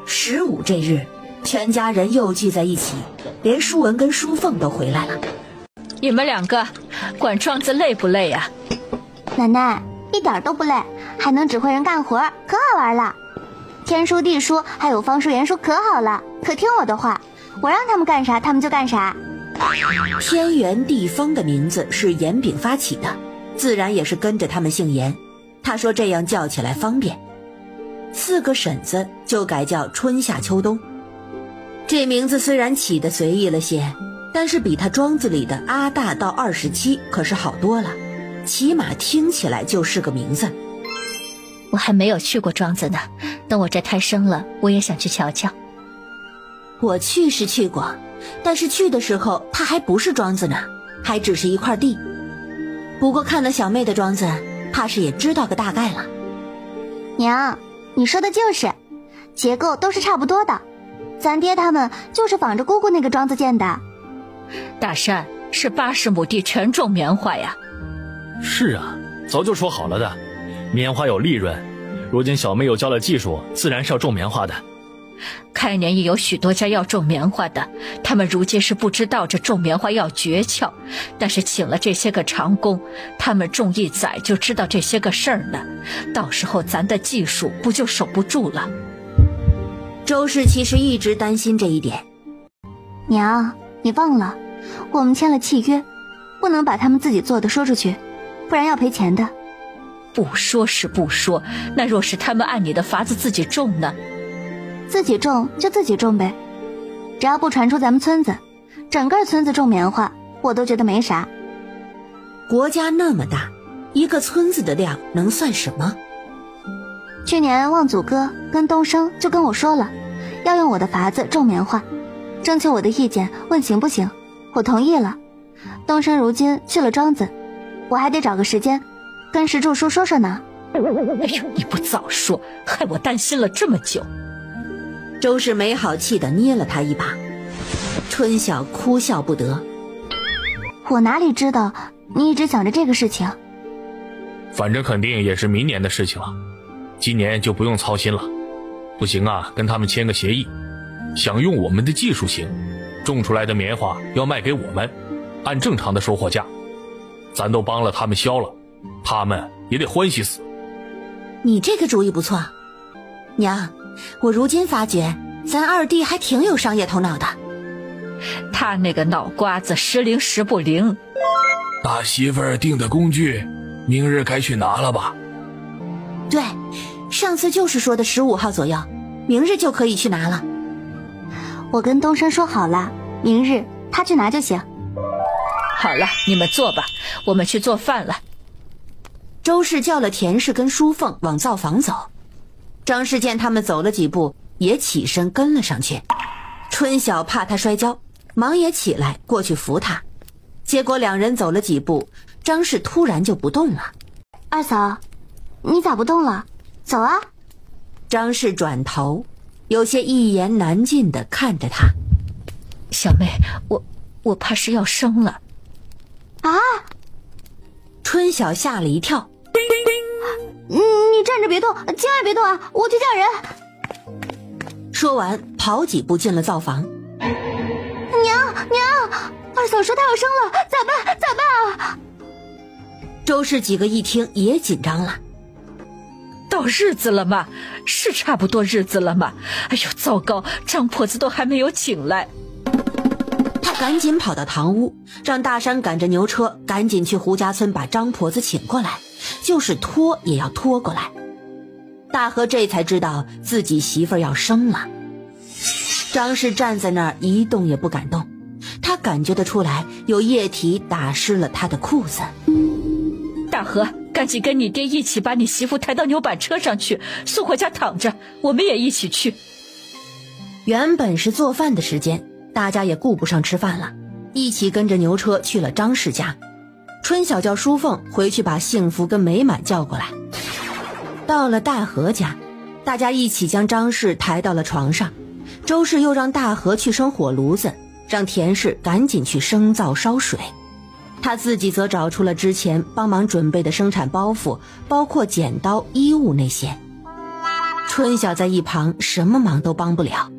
15这日，全家人又聚在一起，连舒文跟舒凤都回来了。你们2个管庄子累不累呀？奶奶一点都不累，还能指挥人干活，可好玩了。天书地书还有方书言书可好了，可听我的话，我让他们干啥他们就干啥。天元地方的名字是严炳发起的，自然也是跟着他们姓严，他说这样叫起来方便。4个婶子就改叫春夏秋冬，这名字虽然起得随意了些，但是比他庄子里的阿大到27可是好多了，起码听起来就是个名字。我还没有去过庄子呢，等我这胎生了，我也想去瞧瞧。我去是去过，但是去的时候它还不是庄子呢，还只是一块地。不过看了小妹的庄子，怕是也知道个大概了。娘，你说的就是，结构都是差不多的，咱爹他们就是仿着姑姑那个庄子建的。大山是80亩地全种棉花呀。是啊，早就说好了的，棉花有利润，如今小妹又教了技术，自然是要种棉花的。开年也有许多家要种棉花的，他们如今是不知道这种棉花要诀窍，但是请了这些个长工，他们种一载就知道这些个事儿了，到时候咱的技术不就守不住了？周氏其实一直担心这一点。娘，你忘了，我们签了契约，不能把他们自己做的说出去，不然要赔钱的。不说是不说，那若是他们按你的法子自己种呢？自己种就自己种呗，只要不传出咱们村子，整个村子种棉花，我都觉得没啥。国家那么大，一个村子的量能算什么？去年望祖哥跟东升就跟我说了，要用我的法子种棉花，征求我的意见，问行不行，我同意了。东升如今去了庄子，我还得找个时间跟石柱叔说说呢。哎呦，你不早说，害我担心了这么久。周氏没好气地捏了他一把，春晓哭笑不得。我哪里知道你一直想着这个事情？反正肯定也是明年的事情了，今年就不用操心了。不行啊，跟他们签个协议，想用我们的技术行，种出来的棉花要卖给我们，按正常的收货价，咱都帮了他们销了，他们也得欢喜死。你这个主意不错，娘，我如今发觉咱二弟还挺有商业头脑的。他那个脑瓜子时灵时不灵。大媳妇儿订的工具，明日该去拿了吧？对，上次就是说的15号左右，明日就可以去拿了。我跟东升说好了，明日他去拿就行。好了，你们坐吧，我们去做饭了。周氏叫了田氏跟淑凤往灶房走，张氏见他们走了几步，也起身跟了上去。春晓怕他摔跤，忙也起来过去扶他，结果两人走了几步，张氏突然就不动了。二嫂，你咋不动了？走啊！张氏转头，有些一言难尽地看着他。小妹，我怕是要生了。啊！春晓吓了一跳。你站着别动，千万别动啊！我去叫人。说完跑几步进了灶房。娘，二嫂说她要生了，咋办？咋办啊？周氏几个一听也紧张了。到日子了吗？是差不多日子了吗？哎呦，糟糕，张婆子都还没有请来。他赶紧跑到堂屋，让大山赶着牛车赶紧去胡家村把张婆子请过来，就是拖也要拖过来。大和这才知道自己媳妇儿要生了。张氏站在那儿一动也不敢动，他感觉得出来有液体打湿了他的裤子。大和，赶紧跟你爹一起把你媳妇抬到牛板车上去，送回家躺着，我们也一起去。原本是做饭的时间，大家也顾不上吃饭了，一起跟着牛车去了张氏家。春晓叫淑凤回去把幸福跟美满叫过来。到了大和家，大家一起将张氏抬到了床上，周氏又让大和去生火炉子，让田氏赶紧去生灶烧水，他自己则找出了之前帮忙准备的生产包袱，包括剪刀、衣物那些。春晓在一旁什么忙都帮不了。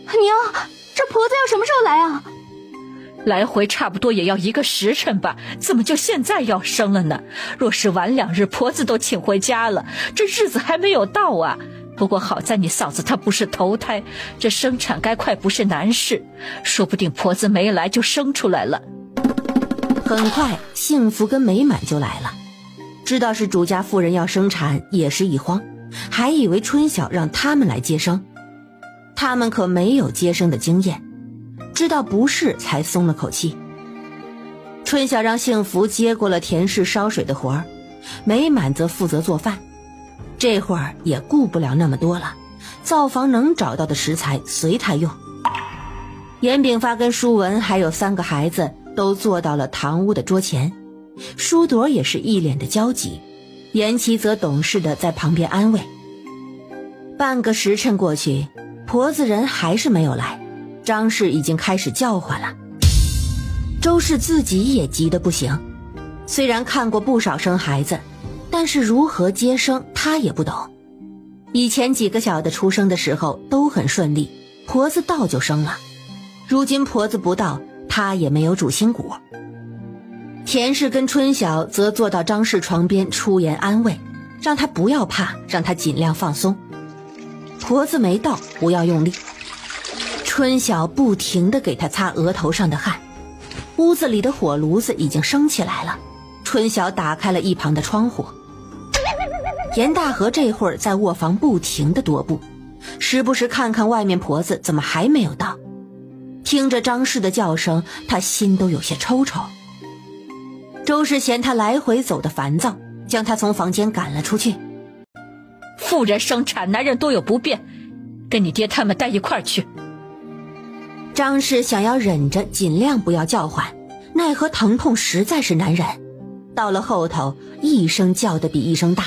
娘，这婆子要什么时候来啊？来回差不多也要1个时辰吧，怎么就现在要生了呢？若是晚2日，婆子都请回家了，这日子还没有到啊。不过好在你嫂子她不是头胎，这生产该快不是难事，说不定婆子没来就生出来了。很快，幸福跟美满就来了，知道是主家妇人要生产，也是一慌，还以为春晓让他们来接生。他们可没有接生的经验，知道不是才松了口气。春晓让幸福接过了田氏烧水的活儿，美满则负责做饭。这会儿也顾不了那么多了，灶房能找到的食材随他用。严炳发跟舒文还有3个孩子都坐到了堂屋的桌前，舒朵也是一脸的焦急，严琦则懂事的在旁边安慰。半个时辰过去，婆子人还是没有来，张氏已经开始叫唤了。周氏自己也急得不行，虽然看过不少生孩子，但是如何接生他也不懂。以前几个小的出生的时候都很顺利，婆子到就生了。如今婆子不到，她也没有主心骨。田氏跟春晓则坐到张氏床边出言安慰，让她不要怕，让她尽量放松。婆子没到，不要用力。春晓不停地给她擦额头上的汗。屋子里的火炉子已经升起来了，春晓打开了一旁的窗户。严大河这会儿在卧房不停地踱步，时不时看看外面婆子怎么还没有到。听着张氏的叫声，他心都有些抽抽。周氏嫌他来回走得烦躁，将他从房间赶了出去。妇人生产，男人多有不便，跟你爹他们待一块儿去。张氏想要忍着尽量不要叫唤，奈何疼痛实在是难忍，到了后头一声叫得比一声大。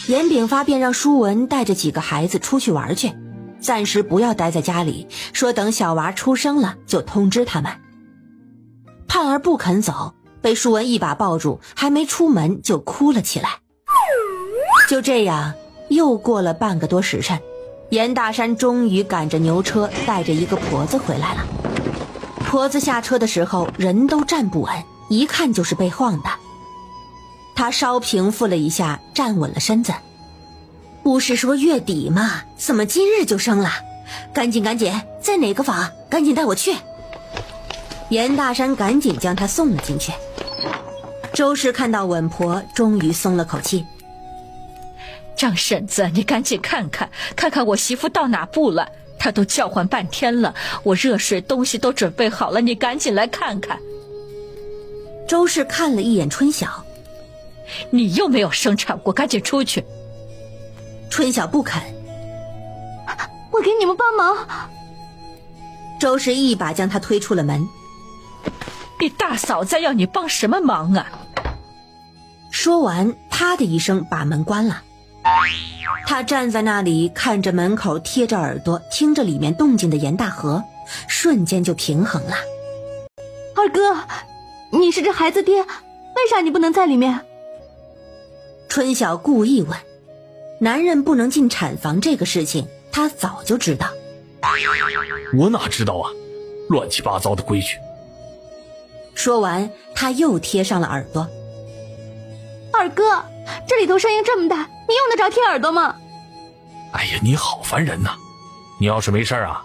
严炳发便让舒文带着几个孩子出去玩去，暂时不要待在家里，说等小娃出生了就通知他们。盼儿不肯走，被舒文一把抱住，还没出门就哭了起来。就这样又过了半个多时辰，严大山终于赶着牛车带着一个婆子回来了。婆子下车的时候人都站不稳，一看就是被晃的。他稍平复了一下，站稳了身子。不是说月底吗？怎么今日就生了？赶紧，在哪个房？赶紧带我去。严大山赶紧将他送了进去。周氏看到稳婆，终于松了口气。张婶子，你赶紧看看我媳妇到哪步了，她都叫唤半天了，我热水东西都准备好了，你赶紧来看看。周氏看了一眼春晓，你又没有生产过，赶紧出去。春晓不肯，我给你们帮忙。周氏一把将他推出了门。你大嫂子要你帮什么忙啊？说完啪的一声把门关了。他站在那里看着门口贴着耳朵听着里面动静的严大河，瞬间就平衡了。二哥，你是这孩子爹，为啥你不能在里面？春晓故意问。男人不能进产房这个事情他早就知道。我哪知道啊，乱七八糟的规矩。说完他又贴上了耳朵。二哥，这里头声音这么大，你用得着贴耳朵吗？哎呀，你好烦人呐！你要是没事啊，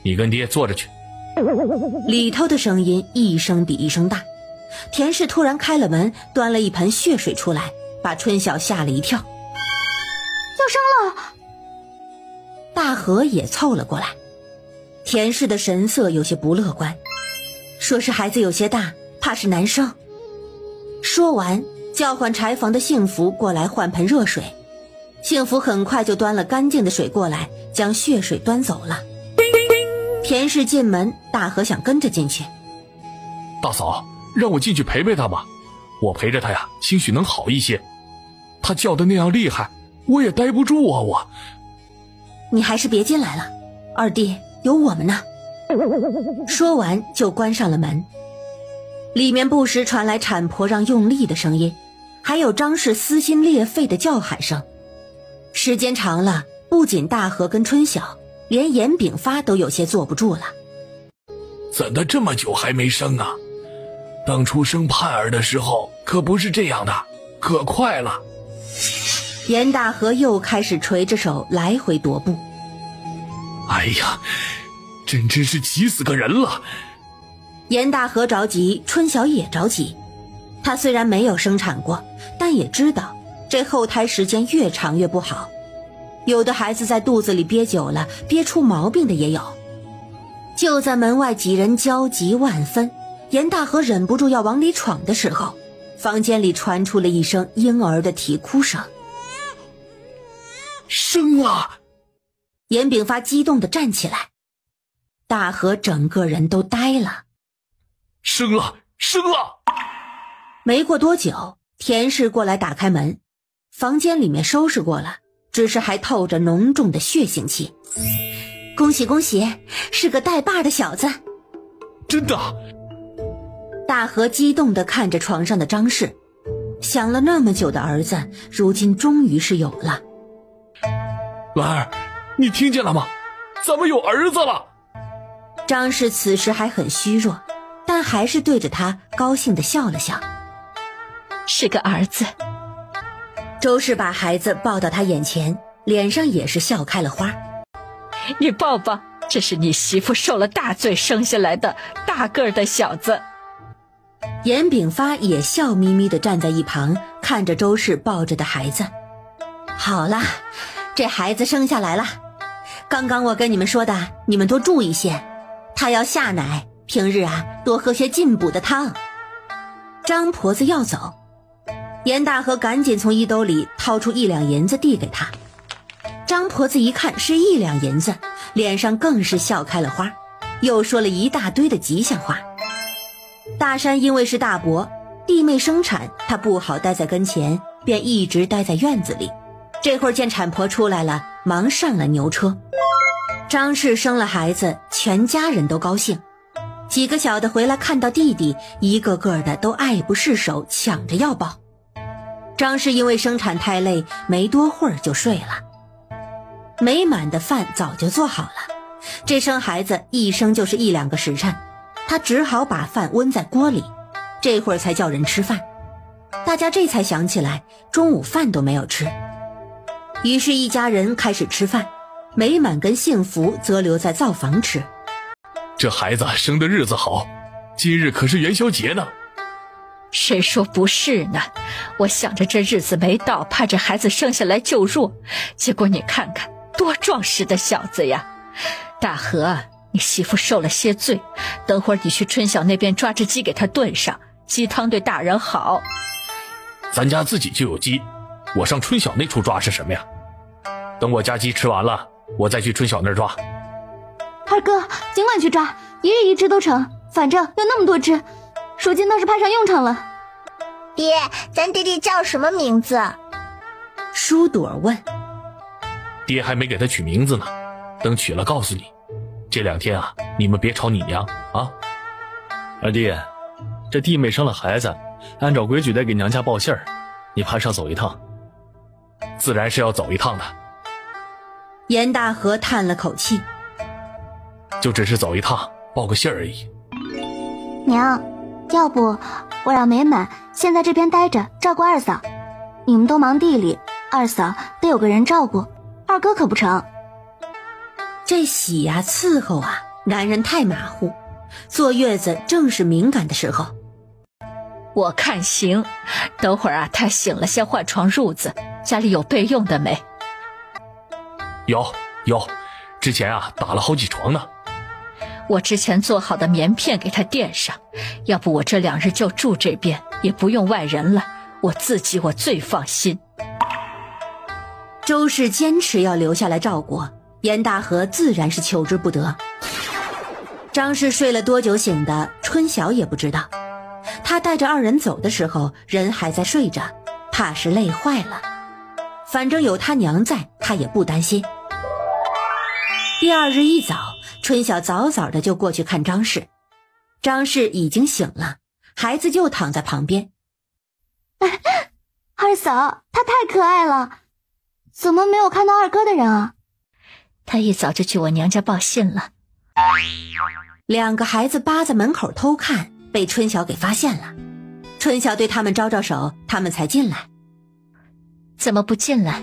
你跟爹坐着去。里头的声音一声比一声大。田氏突然开了门，端了一盆血水出来，把春晓吓了一跳。要生了！大河也凑了过来。田氏的神色有些不乐观，说是孩子有些大，怕是难生。说完叫唤柴房的幸福过来换盆热水。幸福很快就端了干净的水过来，将血水端走了。田氏进门，大河想跟着进去。大嫂，让我进去陪陪他吧，我陪着他呀，兴许能好一些。他叫的那样厉害，我也待不住啊，我。你还是别进来了，二弟，有我们呢。说完就关上了门。里面不时传来产婆让用力的声音，还有张氏撕心裂肺的叫喊声。时间长了，不仅大河跟春晓，连严炳发都有些坐不住了。怎的这么久还没生啊？当初生盼儿的时候可不是这样的，可快了。严大河又开始垂着手来回踱步。哎呀，真是急死个人了。严大河着急，春晓也着急。他虽然没有生产过，但也知道这后胎时间越长越不好，有的孩子在肚子里憋久了，憋出毛病的也有。就在门外几人焦急万分，严大河忍不住要往里闯的时候，房间里传出了一声婴儿的啼哭声。生了！严炳发激动地站起来，大河整个人都呆了。生了！没过多久，田氏过来打开门，房间里面收拾过了，只是还透着浓重的血腥气。恭喜恭喜，是个带把的小子！真的！大河激动地看着床上的张氏，想了那么久的儿子，如今终于是有了。兰儿，你听见了吗？咱们有儿子了！张氏此时还很虚弱，但还是对着他高兴地笑了笑。是个儿子。周氏把孩子抱到他眼前，脸上也是笑开了花。你抱抱，这是你媳妇受了大罪生下来的大个儿的小子。严炳发也笑眯眯地站在一旁，看着周氏抱着的孩子。好啦，这孩子生下来了。刚刚我跟你们说的，你们多注意些。他要下奶，平日多喝些进补的汤。张婆子要走，严大河赶紧从衣兜里掏出1两银子递给他。张婆子一看是1两银子，脸上更是笑开了花，又说了一大堆的吉祥话。大山因为是大伯，弟妹生产，他不好待在跟前，便一直待在院子里。这会儿见产婆出来了，忙上了牛车。张氏生了孩子，全家人都高兴。几个小的回来看到弟弟，一个个的都爱不释手，抢着要抱。张氏因为生产太累，没多会儿就睡了。美满的饭早就做好了，这生孩子一生就是1、2个时辰，他只好把饭温在锅里，这会儿才叫人吃饭。大家这才想起来中午饭都没有吃，于是一家人开始吃饭，美满跟幸福则留在灶房吃。这孩子生的日子好，今日可是元宵节呢。谁说不是呢？我想着这日子没到，怕这孩子生下来就弱，结果你看看多壮实的小子呀！大河，你媳妇受了些罪，等会儿你去春晓那边抓只鸡给她炖上，鸡汤对大人好。咱家自己就有鸡，我上春晓那处抓是什么呀？等我家鸡吃完了，我再去春晓那儿抓。二哥，尽管去抓，一日1只都成，反正有那么多只，如今倒是派上用场了。爹，咱弟弟叫什么名字？舒朵问。爹还没给他取名字呢，等取了告诉你。这2天你们别吵你娘啊。二弟，这弟妹生了孩子，按照规矩得给娘家报信儿，你怕是要走一趟？自然是要走一趟的。严大河叹了口气，就只是走一趟，报个信而已。娘，要不我让美满先在这边待着照顾二嫂，你们都忙地里，二嫂得有个人照顾，二哥可不成。这喜伺候男人太马虎，坐月子正是敏感的时候。我看行，等会儿他醒了先换床褥子，家里有备用的没？有，之前打了好几床呢。我之前做好的棉片给他垫上，要不我这2日就住这边，也不用外人了，我自己我最放心。周氏坚持要留下来照顾，严大河自然是求之不得。张氏睡了多久醒的，春晓也不知道。他带着2人走的时候，人还在睡着，怕是累坏了。反正有他娘在，他也不担心。第2日一早，春晓早早的就过去看张氏。张氏已经醒了，孩子就躺在旁边。二嫂，他太可爱了，怎么没有看到二哥的人啊？他一早就去我娘家报信了。2个孩子扒在门口偷看，被春晓给发现了。春晓对他们招招手，他们才进来。怎么不进来？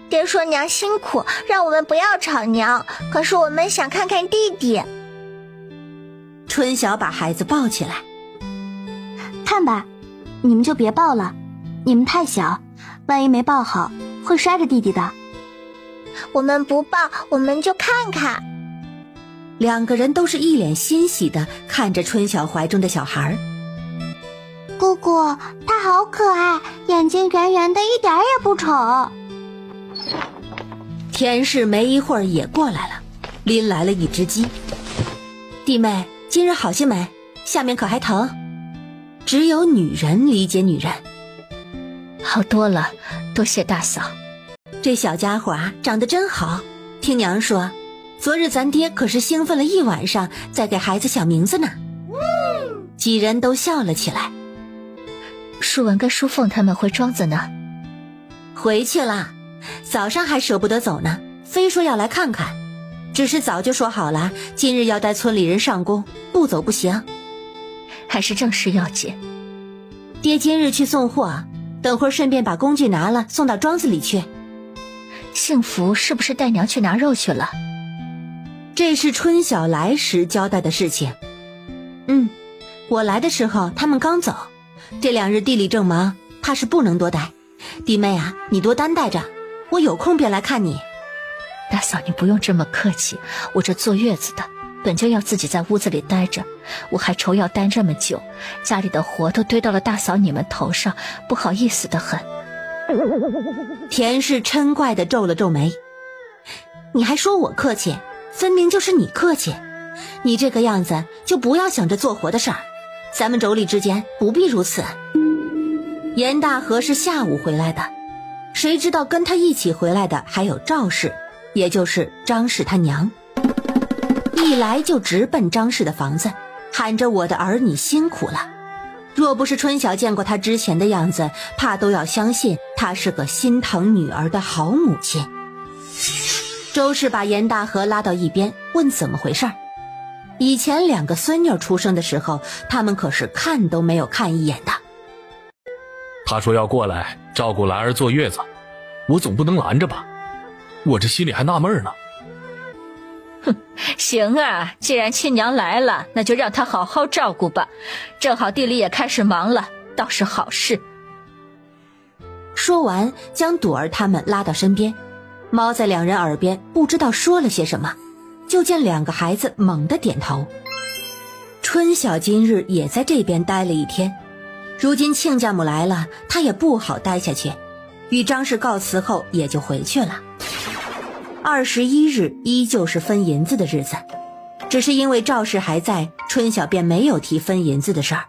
爹说娘辛苦，让我们不要吵娘，可是我们想看看弟弟。春晓把孩子抱起来。看吧，你们就别抱了，你们太小，万一没抱好会摔着弟弟的。我们不抱，我们就看看。 2个人都是一脸欣喜的看着春晓怀中的小孩。姑姑，他好可爱，眼睛圆圆的，一点也不丑。田氏没一会儿也过来了，拎来了1只鸡。弟妹，今日好些没？下面可还疼？只有女人理解女人。好多了，多谢大嫂。这小家伙长得真好，听娘说，昨日咱爹可是兴奋了1晚上，在给孩子想名字呢。几人都笑了起来。舒文跟舒凤他们回庄子呢？回去了，早上还舍不得走呢，非说要来看看。只是早就说好了，今日要带村里人上工，不走不行。还是正事要紧。爹今日去送货，等会儿顺便把工具拿了送到庄子里去。幸福是不是带娘去拿肉去了？这是春晓来时交代的事情。我来的时候他们刚走，这2日地里正忙，怕是不能多待。弟妹啊，你多担待着，我有空便来看你。大嫂，你不用这么客气，我这坐月子的本就要自己在屋子里待着，我还愁要待这么久，家里的活都堆到了大嫂你们头上，不好意思的很。田氏嗔怪地皱了皱眉，你还说我客气，分明就是你客气。你这个样子就不要想着做活的事儿，咱们妯娌之间不必如此。严大和是下午回来的，谁知道跟他一起回来的还有赵氏，也就是张氏他娘。一来就直奔张氏的房子，喊着我的儿女辛苦了。若不是春晓见过他之前的样子，怕都要相信他是个心疼女儿的好母亲。周氏把严大和拉到一边，问怎么回事。以前2个孙女出生的时候，他们可是看都没有看一眼的。他说要过来照顾兰儿坐月子，我总不能拦着吧？我这心里还纳闷呢。行啊，既然亲娘来了，那就让她好好照顾吧。正好地里也开始忙了，倒是好事。说完，将朵儿他们拉到身边，猫在2人耳边不知道说了些什么，就见2个孩子猛地点头。春晓今日也在这边待了1天，如今亲家母来了，他也不好待下去，与张氏告辞后也就回去了。21日依旧是分银子的日子，只是因为赵氏还在，春晓便没有提分银子的事儿。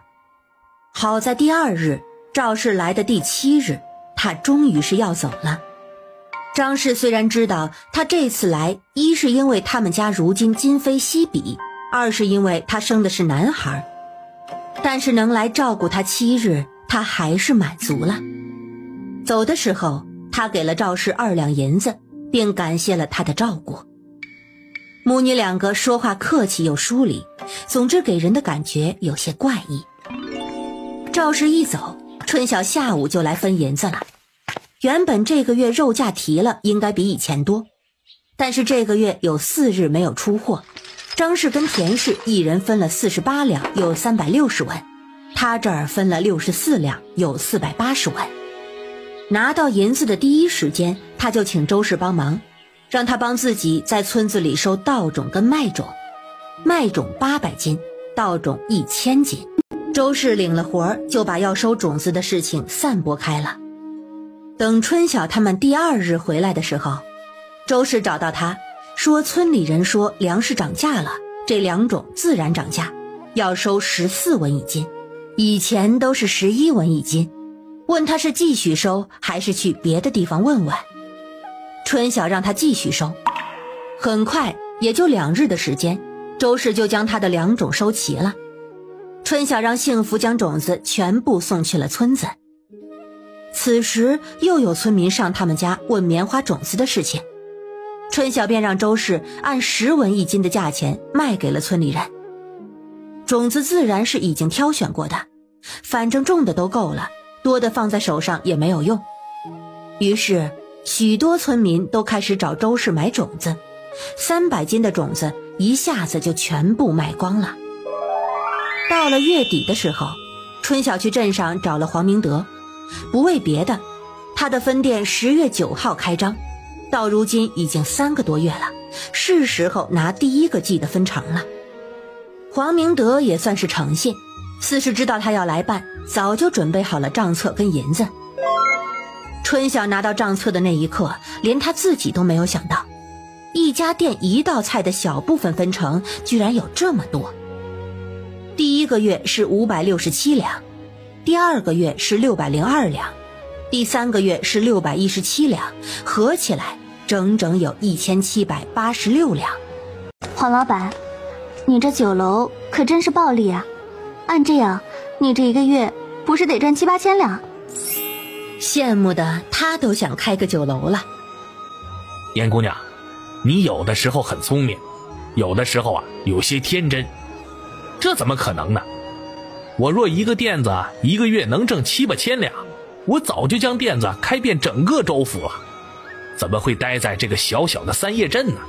好在第2日，赵氏来的第7日，他终于是要走了。张氏虽然知道他这次来，一是因为他们家如今今非昔比，二是因为他生的是男孩，但是能来照顾他7日，他还是满足了。走的时候，他给了赵氏2两银子，并感谢了他的照顾。母女2个说话客气又疏离，总之给人的感觉有些怪异。赵氏一走，春晓下午就来分银子了。原本这个月肉价提了，应该比以前多，但是这个月有4日没有出货，张氏跟田氏一人分了48两，有360文，他这儿分了64两，有480文。拿到银子的第一时间，他就请周氏帮忙，让他帮自己在村子里收稻种跟麦种，麦种800斤，稻种1000斤。周氏领了活儿，就把要收种子的事情散播开了。等春晓他们第2日回来的时候，周氏找到他，说村里人说粮食涨价了，这2种自然涨价，要收14文一斤，以前都是11文一斤，问他是继续收还是去别的地方问问。春晓让他继续收，很快也就2日的时间，周氏就将他的2种收齐了。春晓让幸福将种子全部送去了村子。此时又有村民上他们家问棉花种子的事情，春晓便让周氏按10文一斤的价钱卖给了村里人。种子自然是已经挑选过的，反正种的都够了，多的放在手上也没有用。于是许多村民都开始找周氏买种子，300斤的种子一下子就全部卖光了。到了月底的时候，春晓去镇上找了黄明德，不为别的，他的分店10月9号开张，到如今已经3个多月了，是时候拿第1个季的分成了。黄明德也算是诚信，似是知道他要来办，早就准备好了账册跟银子。春晓拿到账册的那一刻，连他自己都没有想到，一家店1道菜的小部分分成居然有这么多。第1个月是567两，第2个月是602两，第3个月是617两，合起来整整有1786两。黄老板，你这酒楼可真是暴利啊！按这样，你这1个月不不是得赚7、8千两？羡慕的他都想开个酒楼了。严姑娘，你有的时候很聪明，有的时候有些天真，这怎么可能呢？我若一个店子一个月能挣7、8千两，我早就将店子开遍整个州府了，怎么会待在这个小小的三叶镇呢？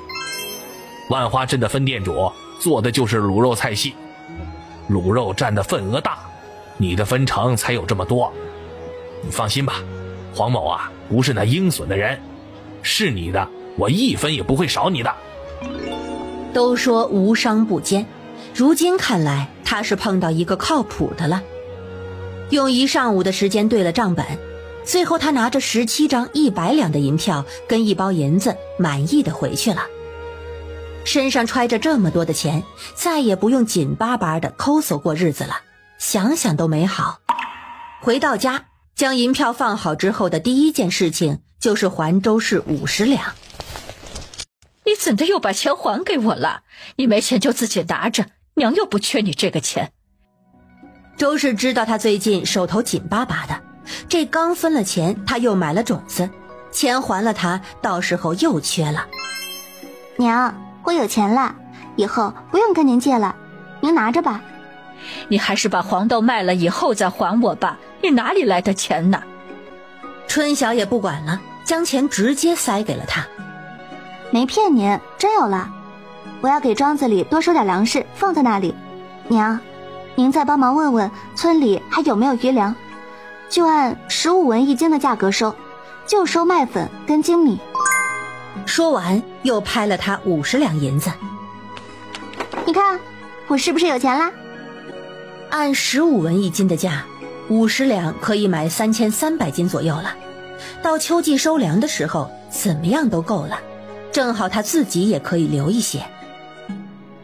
万花镇的分店主做的就是卤肉菜系，卤肉占的份额大，你的分成才有这么多。你放心吧，黄某不是那鹰损的人，是你的我1分也不会少你的。都说无商不奸，如今看来他是碰到一个靠谱的了。用1上午的时间对了账本，最后他拿着17张100两的银票跟1包银子，满意的回去了。身上揣着这么多的钱，再也不用紧巴巴的抠搜过日子了，想想都美好。回到家，将银票放好之后的第一件事情就是还周氏50两。你怎的又把钱还给我了？你没钱就自己拿着，娘又不缺你这个钱。周氏知道他最近手头紧巴巴的，这刚分了钱，他又买了种子，钱还了他，到时候又缺了。娘，我有钱了，以后不用跟您借了，您拿着吧。你还是把黄豆卖了以后再还我吧，你哪里来的钱呢？春晓也不管了，将钱直接塞给了他。没骗您，真有了。我要给庄子里多收点粮食，放在那里。娘，您再帮忙问问村里还有没有余粮，就按15文1斤的价格收，就收麦粉跟精米。说完又拍了他50两银子。你看我是不是有钱啦？按15文1斤的价，50两可以买3300斤左右了。到秋季收粮的时候，怎么样都够了，正好他自己也可以留一些。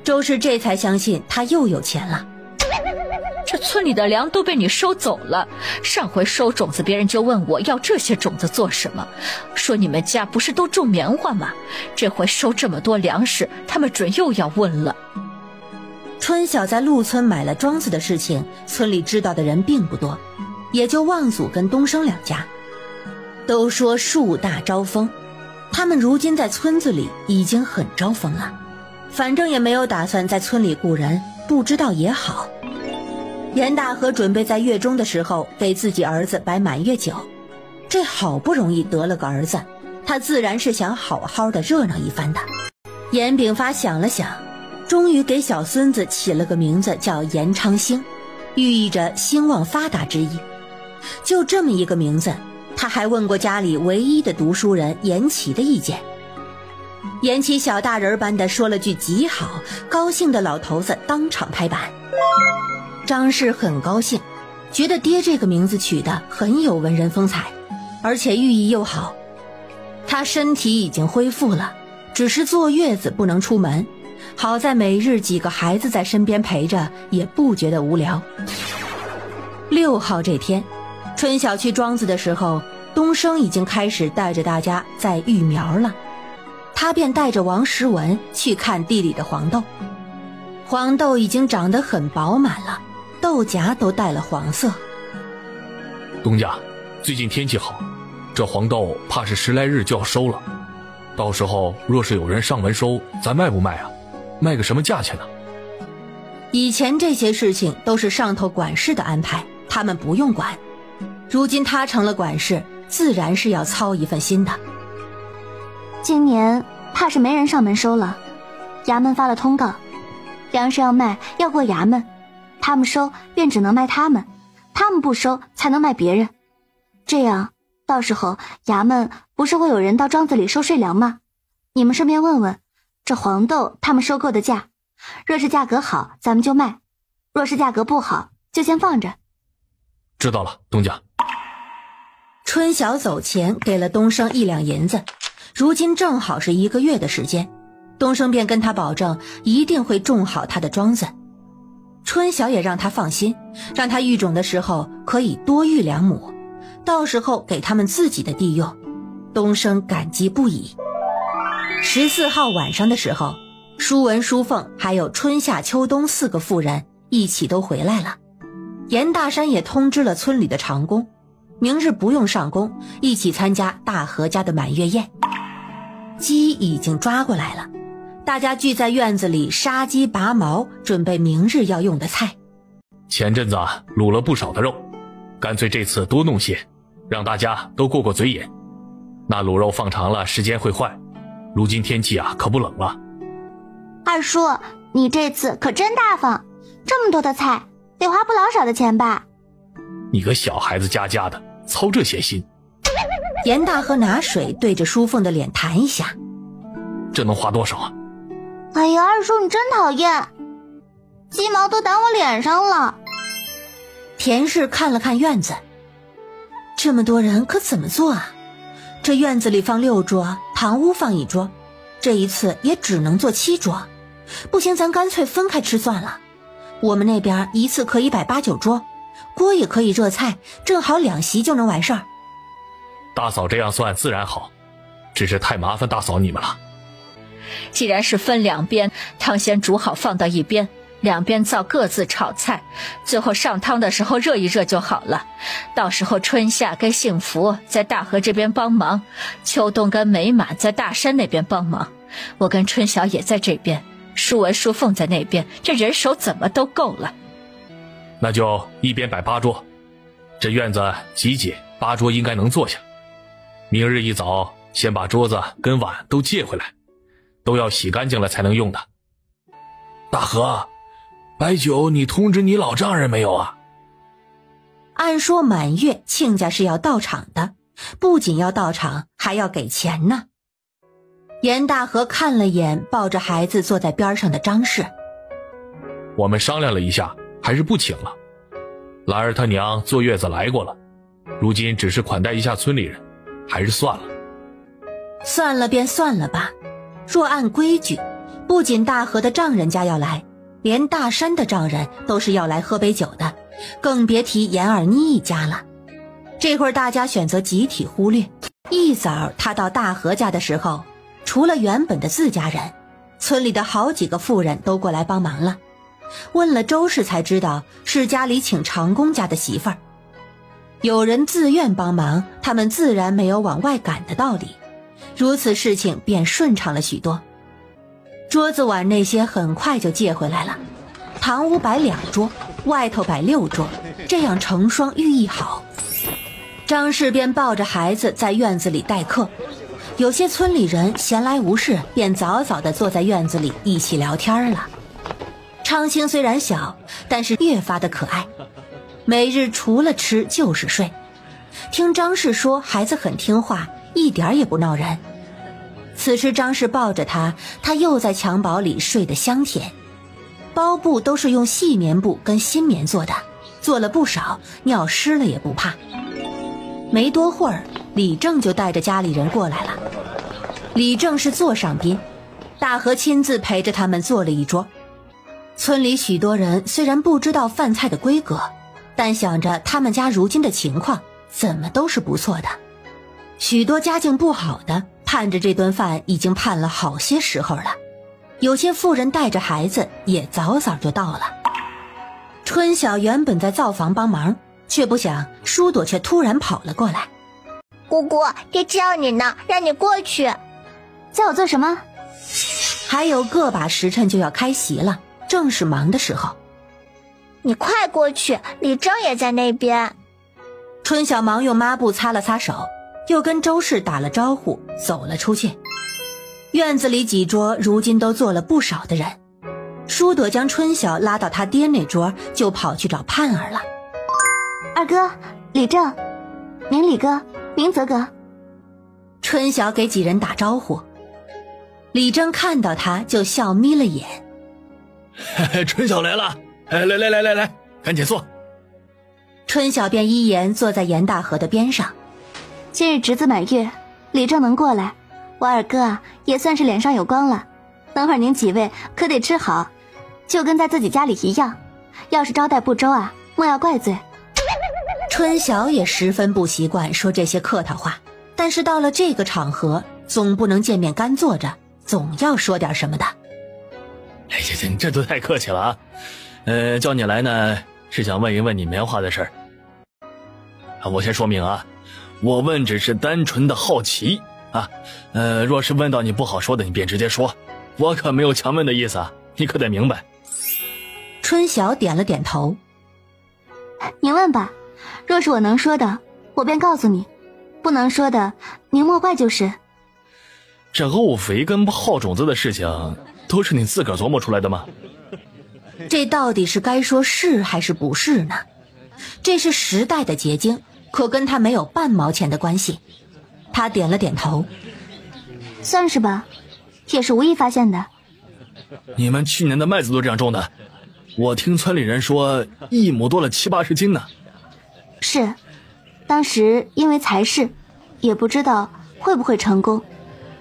周氏这才相信他又有钱了。这村里的粮都被你收走了，上回收种子别人就问我要这些种子做什么，说你们家不是都种棉花吗？这回收这么多粮食，他们准又要问了。春晓在陆村买了庄子的事情，村里知道的人并不多，也就望祖跟东升2家。都说树大招风，他们如今在村子里已经很招风了，反正也没有打算在村里雇人，不知道也好。严大河准备在月中的时候给自己儿子摆满月酒，这好不容易得了个儿子，他自然是想好好的热闹一番的。严炳发想了想，终于给小孙子起了个名字叫严昌兴，寓意着兴旺发达之意。就这么一个名字，他还问过家里唯一的读书人严琦的意见。严琦小大人般的说了句极好，高兴的老头子当场拍板。张氏很高兴，觉得爹这个名字取得很有文人风采，而且寓意又好。他身体已经恢复了，只是坐月子不能出门，好在每日几个孩子在身边陪着，也不觉得无聊。6号这天，春晓去庄子的时候，东升已经开始带着大家在育苗了，他便带着王时文去看地里的黄豆。黄豆已经长得很饱满了，豆荚都带了黄色。东家，最近天气好，这黄豆怕是10来日就要收了，到时候若是有人上门收，咱卖不卖啊？卖个什么价钱呢？以前这些事情都是上头管事的安排，他们不用管。如今他成了管事，自然是要操一份心的。今年怕是没人上门收了，衙门发了通告，粮食要卖要过衙门，他们收便只能卖他们，他们不收才能卖别人。这样到时候衙门不是会有人到庄子里收税粮吗？你们顺便问问这黄豆他们收购的价，若是价格好咱们就卖，若是价格不好就先放着。知道了，东家。春晓走前给了东升1两银子，如今正好是1个月的时间，东升便跟他保证一定会种好他的庄子。春晓也让他放心，让他育种的时候可以多育2亩，到时候给他们自己的地用。东升感激不已。14号晚上的时候，舒文、舒凤还有春夏秋冬4个妇人一起都回来了。严大山也通知了村里的长工，明日不用上工，一起参加大河家的满月宴。鸡已经抓过来了，大家聚在院子里杀鸡拔毛，准备明日要用的菜。前阵子卤了不少的肉，干脆这次多弄些，让大家都过过嘴瘾。那卤肉放长了时间会坏，如今天气可不冷了。二叔，你这次可真大方，这么多的菜，得花不老少的钱吧？你个小孩子家的，操这些心。严大河拿水对着淑凤的脸弹一下，这能花多少啊？哎呀，二叔你真讨厌，鸡毛都打我脸上了。田氏看了看院子，这么多人可怎么做啊？这院子里放6桌，堂屋放1桌，这一次也只能做7桌。不行，咱干脆分开吃算了。我们那边一次可以摆8、9桌，锅也可以热菜，正好2席就能完事儿。大嫂这样算自然好，只是太麻烦大嫂你们了。既然是分2边，汤先煮好放到一边，2边灶各自炒菜，最后上汤的时候热一热就好了。到时候春夏跟幸福在大河这边帮忙，秋冬跟美满在大山那边帮忙，我跟春晓也在这边，淑文淑凤在那边，这人手怎么都够了。那就一边摆8桌，这院子挤8桌应该能坐下。明日一早先把桌子跟碗都借回来，都要洗干净了才能用的。大河，摆酒你通知你老丈人没有啊？按说满月亲家是要到场的，不仅要到场，还要给钱呢。严大河看了眼抱着孩子坐在边上的张氏，我们商量了一下，还是不请了。兰儿他娘坐月子来过了，如今只是款待一下村里人，还是算了。算了便算了吧，若按规矩，不仅大河的丈人家要来，连大山的丈人都是要来喝杯酒的，更别提严二妮一家了。这会儿大家选择集体忽略。一早他到大河家的时候，除了原本的自家人，村里的好几个妇人都过来帮忙了。问了周氏才知道是家里请长工家的媳妇儿。有人自愿帮忙，他们自然没有往外赶的道理，如此事情便顺畅了许多。桌子碗那些很快就借回来了，堂屋摆2桌，外头摆6桌，这样成双寓意好。张氏便抱着孩子在院子里待客，有些村里人闲来无事，便早早地坐在院子里一起聊天了。昌兴虽然小，但是越发的可爱，每日除了吃就是睡。听张氏说孩子很听话，一点也不闹人。此时张氏抱着他，他又在襁褓里睡得香甜。包布都是用细棉布跟新棉做的，做了不少，尿湿了也不怕。没多会儿，李正就带着家里人过来了。李正是座上宾，大河亲自陪着他们做了一桌。村里许多人虽然不知道饭菜的规格，但想着他们家如今的情况，怎么都是不错的。许多家境不好的盼着这顿饭已经盼了好些时候了，有些妇人带着孩子也早早就到了。春晓原本在灶房帮忙，却不想舒朵却突然跑了过来。姑姑，爹叫你呢，让你过去。叫我做什么？还有个把时辰就要开席了，正是忙的时候。你快过去，李正也在那边。春晓忙用抹布擦了擦手，又跟周氏打了招呼，走了出去。院子里几桌如今都坐了不少的人，舒朵将春晓拉到他爹那桌，就跑去找盼儿了。二哥，李正，明李哥，明泽哥。春晓给几人打招呼，李正看到他就笑眯了眼。春晓来了，来，赶紧坐。春晓便依言坐在严大河的边上。今日侄子满月，李正能过来，我二哥啊也算是脸上有光了。等会儿您几位可得吃好，就跟在自己家里一样，要是招待不周啊，莫要怪罪。春晓也十分不习惯说这些客套话，但是到了这个场合，总不能见面干坐着，总要说点什么的。哎呀，这都太客气了啊！叫你来呢，是想问一问你棉花的事儿。我先说明啊，我问只是单纯的好奇啊。若是问到你不好说的，你便直接说，我可没有强问的意思啊，你可得明白。春晓点了点头。您问吧，若是我能说的，我便告诉你；不能说的，您莫怪就是。这沤肥跟耗种子的事情，都是你自个儿琢磨出来的吗？这到底是该说是还是不是呢？这是时代的结晶，可跟他没有半毛钱的关系。他点了点头。算是吧，也是无意发现的。你们去年的麦子都这样种的？我听村里人说1亩多了70-80斤呢。是，当时因为才是，也不知道会不会成功，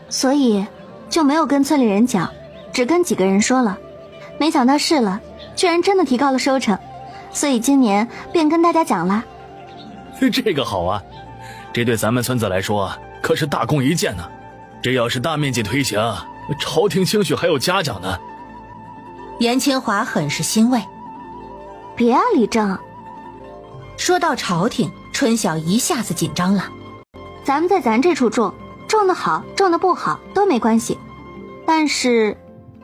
所以就没有跟村里人讲，只跟几个人说了。没想到试了，居然真的提高了收成，所以今年便跟大家讲了。这个好啊，这对咱们村子来说可是大功一件呢。这要是大面积推行，朝廷兴许还有嘉奖呢。严清华很是欣慰。别啊，李正。说到朝廷，春晓一下子紧张了。咱们在咱这处种得好，种得不好都没关系，但是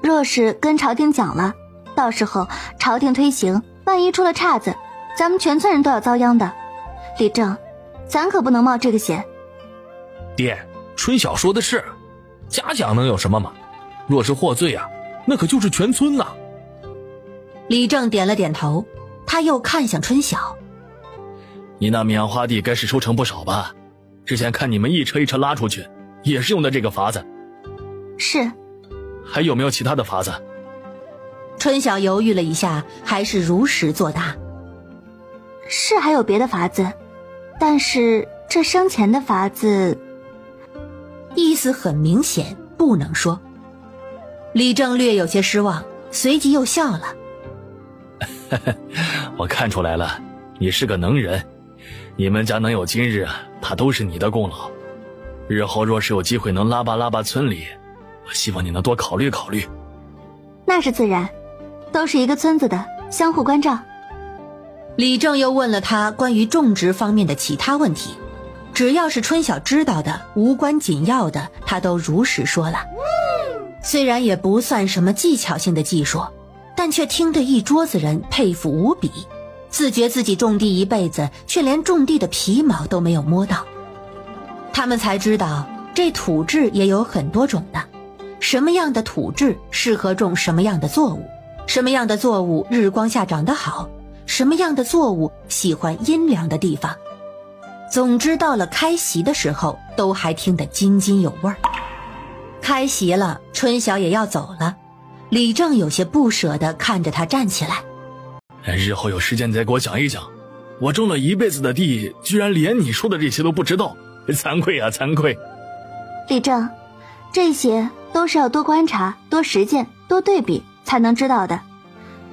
若是跟朝廷讲了，到时候朝廷推行，万一出了岔子，咱们全村人都要遭殃的。李正，咱可不能冒这个险。爹，春晓说的是，嘉奖能有什么嘛？若是获罪啊，那可就是全村呐。李正点了点头，他又看向春晓。你那棉花地该是收成不少吧？之前看你们一车一车拉出去，也是用的这个法子。是。还有没有其他的法子？春晓犹豫了一下，还是如实作答。是还有别的法子，但是这生前的法子，意思很明显，不能说。李正略有些失望，随即又笑了。我看出来了，你是个能人，你们家能有今日，怕都是你的功劳。日后若是有机会能拉拔村里，我希望你能多考虑考虑。那是自然，都是一个村子的，相互关照。李正又问了他关于种植方面的其他问题，只要是春晓知道的无关紧要的，他都如实说了。虽然也不算什么技巧性的技术，但却听得一桌子人佩服无比，自觉自己种地一辈子，却连种地的皮毛都没有摸到。他们才知道这土质也有很多种的，什么样的土质适合种什么样的作物，什么样的作物日光下长得好，什么样的作物喜欢阴凉的地方。总之到了开席的时候，都还听得津津有味儿。开席了，春晓也要走了，李正有些不舍地看着他站起来。日后有时间再给我讲一讲，我种了一辈子的地，居然连你说的这些都不知道，惭愧啊惭愧。李正，这些都是要多观察、多实践、多对比才能知道的，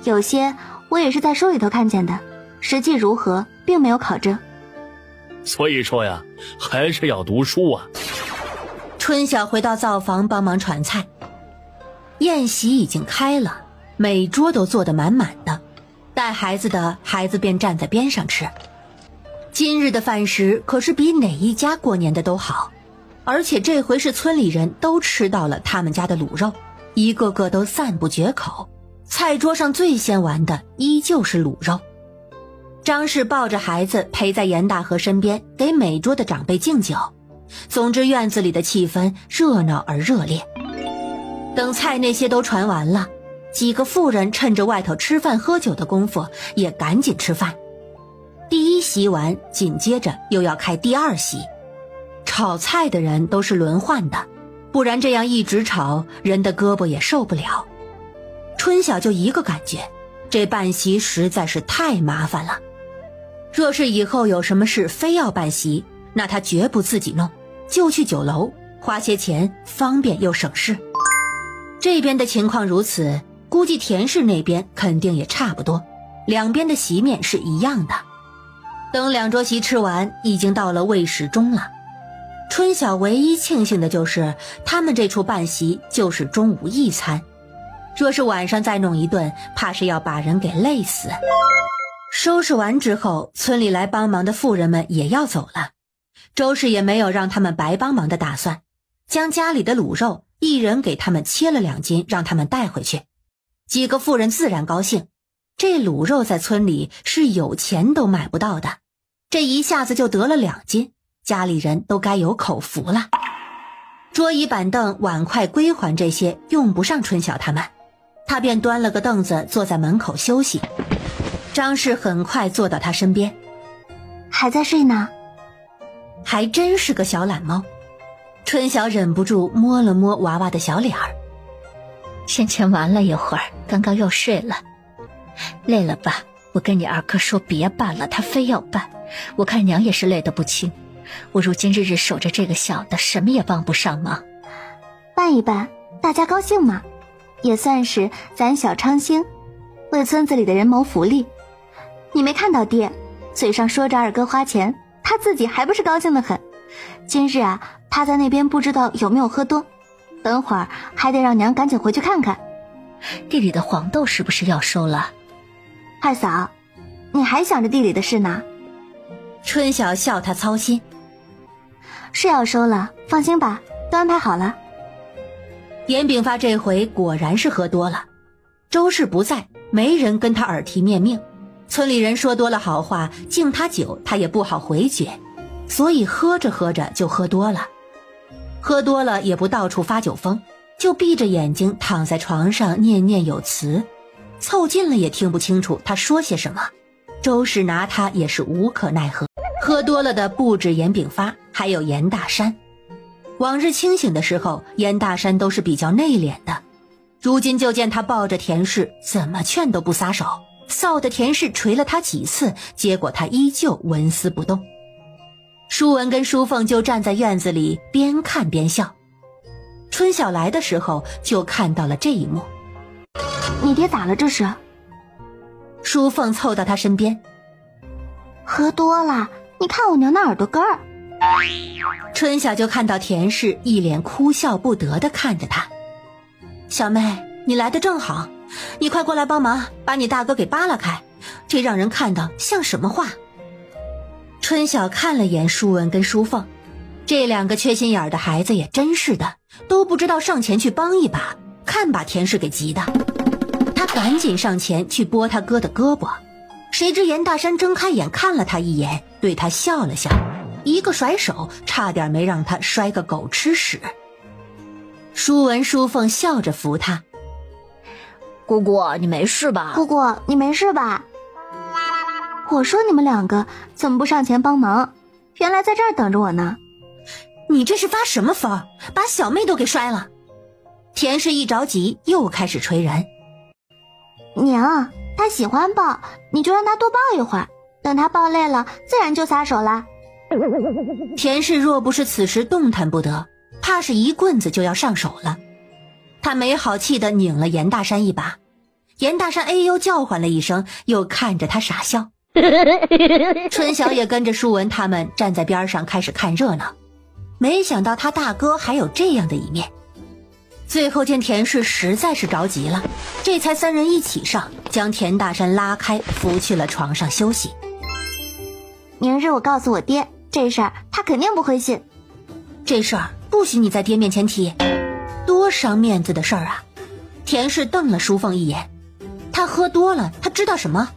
有些我也是在书里头看见的，实际如何并没有考证。所以说呀，还是要读书啊。春晓回到灶房帮忙传菜，宴席已经开了，每桌都坐得满满的，带孩子的孩子便站在边上吃。今日的饭食可是比哪一家过年的都好，而且这回是村里人都吃到了他们家的卤肉，一个个都赞不绝口。菜桌上最先玩的依旧是卤肉。张氏抱着孩子陪在严大河身边，给每桌的长辈敬酒。总之院子里的气氛热闹而热烈。等菜那些都传完了，几个妇人趁着外头吃饭喝酒的功夫也赶紧吃饭。第一席完，紧接着又要开第二席。炒菜的人都是轮换的，不然这样一直炒，人的胳膊也受不了。春晓就一个感觉，这办席实在是太麻烦了。若是以后有什么事非要办席，那他绝不自己弄，就去酒楼花些钱，方便又省事。这边的情况如此，估计田氏那边肯定也差不多，两边的席面是一样的。等两桌席吃完，已经到了未时中了。春晓唯一庆幸的就是他们这处办席就是中午一餐，若是晚上再弄一顿，怕是要把人给累死。收拾完之后，村里来帮忙的妇人们也要走了，周氏也没有让他们白帮忙的打算，将家里的卤肉一人给他们切了2斤，让他们带回去。几个妇人自然高兴，这卤肉在村里是有钱都买不到的，这一下子就得了2斤，家里人都该有口福了。桌椅板凳碗筷归还这些用不上春晓他们，他便端了个凳子坐在门口休息。张氏很快坐到他身边。还在睡呢？还真是个小懒猫。春晓忍不住摸了摸娃娃的小脸儿。先前玩了一会儿，刚刚又睡了。累了吧？我跟你二哥说别办了，他非要办，我看娘也是累得不轻。我如今日日守着这个小的，什么也帮不上忙。办一办，大家高兴嘛，也算是咱小昌兴为村子里的人谋福利。你没看到爹嘴上说着二哥花钱，他自己还不是高兴得很。今日啊，他在那边不知道有没有喝多，等会儿还得让娘赶紧回去看看。地里的黄豆是不是要收了？二嫂，你还想着地里的事呢？春晓笑他操心。是要收了，放心吧，都安排好了。严炳发这回果然是喝多了，周氏不在，没人跟他耳提面命，村里人说多了好话，敬他酒他也不好回绝，所以喝着喝着就喝多了。喝多了也不到处发酒疯，就闭着眼睛躺在床上念念有词，凑近了也听不清楚他说些什么。周氏拿他也是无可奈何。喝多了的不止严炳发，还有严大山。往日清醒的时候，严大山都是比较内敛的，如今就见他抱着田氏，怎么劝都不撒手，臊得田氏捶了他几次，结果他依旧纹丝不动。舒文跟舒凤就站在院子里边看边笑。春晓来的时候就看到了这一幕。你爹咋了这是？舒凤凑到他身边。喝多了，你看我娘那耳朵根儿。春晓就看到田氏一脸哭笑不得地看着他。小妹，你来得正好，你快过来帮忙，把你大哥给扒拉开，这让人看到像什么话？春晓看了眼舒文跟舒凤，这2个缺心眼的孩子也真是的，都不知道上前去帮一把，看把田氏给急的。他赶紧上前去拨他哥的胳膊，谁知严大山睁开眼看了他一眼，对他笑了笑，一个甩手，差点没让他摔个狗吃屎。舒文舒凤笑着扶他。姑姑，你没事吧？姑姑，你没事吧？我说你们2个怎么不上前帮忙？原来在这儿等着我呢。你这是发什么疯？把小妹都给摔了。田氏一着急又开始捶人。娘，他喜欢抱，你就让他多抱一会儿，等他抱累了自然就撒手了。田氏若不是此时动弹不得，怕是一棍子就要上手了。他没好气地拧了严大山一把，严大山哎呦叫唤了一声，又看着他傻笑。春晓也跟着舒文他们站在边上开始看热闹，没想到他大哥还有这样的一面。最后见田氏实在是着急了，这才3人一起上，将田大山拉开，扶去了床上休息。明日我告诉我爹这事儿，他肯定不会信。这事儿不许你在爹面前提，多伤面子的事儿啊！田氏瞪了舒凤一眼，他喝多了，他知道什么？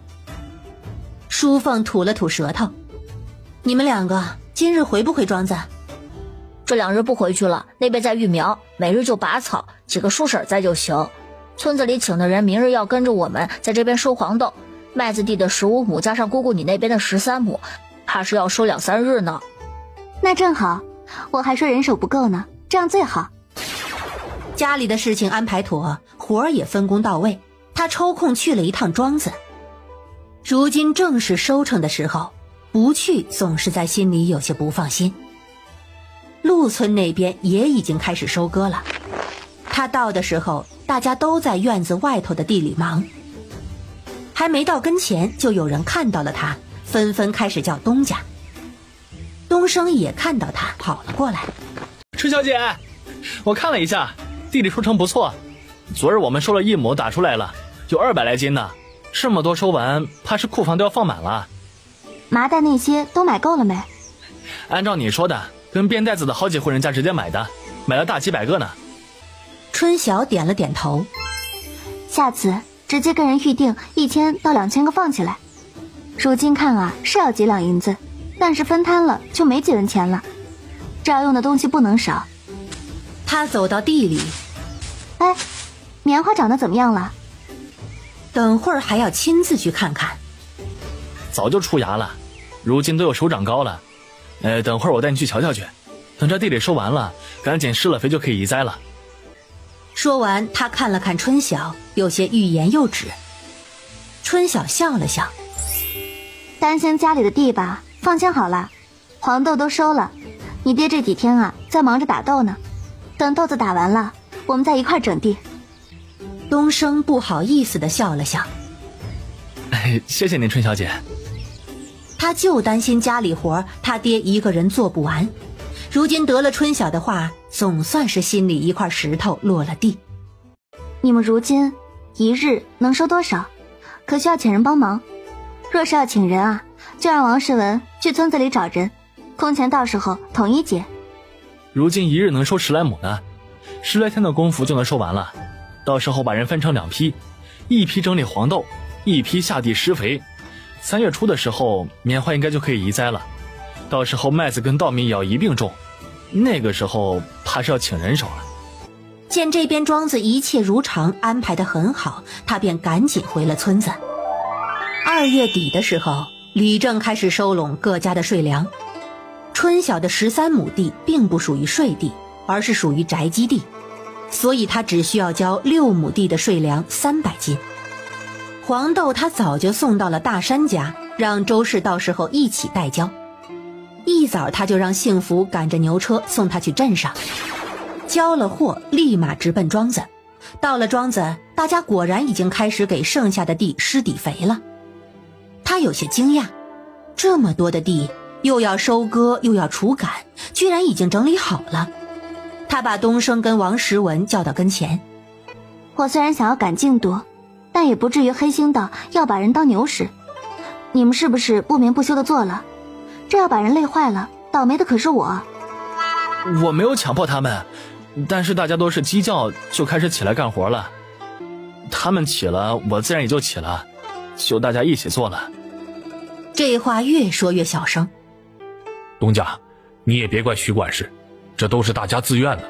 舒凤吐了吐舌头。你们2个今日回不回庄子？这2日不回去了，那边在育苗，每日就拔草，几个叔婶在就行。村子里请的人明日要跟着我们在这边收黄豆，麦子地的15亩加上姑姑你那边的13亩，怕是要收2、3日呢。那正好，我还说人手不够呢，这样最好。家里的事情安排妥，活儿也分工到位，他抽空去了一趟庄子。如今正是收成的时候，不去总是在心里有些不放心。陆村那边也已经开始收割了，他到的时候，大家都在院子外头的地里忙。还没到跟前，就有人看到了他，纷纷开始叫东家。东升也看到他，跑了过来。春小姐，我看了一下，地里收成不错，昨日我们收了1亩打出来了，有200来斤呢，这么多收完，怕是库房都要放满了。麻袋那些都买够了没？按照你说的，跟编袋子的好几户人家直接买的，买了大几百个呢。春晓点了点头。下次直接跟人预定1000到2000个放起来。如今看啊，是要几两银子，但是分摊了就没几文钱了。这要用的东西不能少。他走到地里，哎，棉花长得怎么样了？等会儿还要亲自去看看。早就出芽了，如今都有手掌高了。等会儿我带你去瞧瞧去。等这地里收完了，赶紧施了肥就可以移栽了。说完，他看了看春晓，有些欲言又止。春晓笑了笑，担心家里的地吧？放心好了，黄豆都收了。你爹这几天啊，在忙着打豆呢。等豆子打完了，我们再一块整地。东升不好意思地笑了笑。谢谢您，春小姐。他就担心家里活他爹一个人做不完，如今得了春晓的话，总算是心里一块石头落了地。你们如今一日能收多少？可需要请人帮忙。若是要请人啊，就让王世文去村子里找人，工钱到时候统一结。如今一日能收10来亩呢，10来天的功夫就能收完了。到时候把人分成2批，一批整理黄豆，一批下地施肥。3月初的时候，棉花应该就可以移栽了。到时候麦子跟稻米也要一并种，那个时候怕是要请人手了。见这边庄子一切如常，安排得很好，他便赶紧回了村子。2月底的时候，李正开始收拢各家的税粮。春晓的13亩地并不属于税地，而是属于宅基地，所以他只需要交6亩地的税粮300斤。黄豆他早就送到了大山家，让周氏到时候一起代交。一早他就让幸福赶着牛车送他去镇上，交了货立马直奔庄子。到了庄子，大家果然已经开始给剩下的地施底肥了。他有些惊讶，这么多的地又要收割又要除杆，居然已经整理好了。他把东升跟王时文叫到跟前。我虽然想要赶进度，但也不至于黑心到要把人当牛使。你们是不是不眠不休的做了？这要把人累坏了，倒霉的可是我。我没有强迫他们，但是大家都是鸡叫就开始起来干活了。他们起了，我自然也就起了，就大家一起做了。这话越说越小声。东家，你也别怪徐管事，这都是大家自愿的。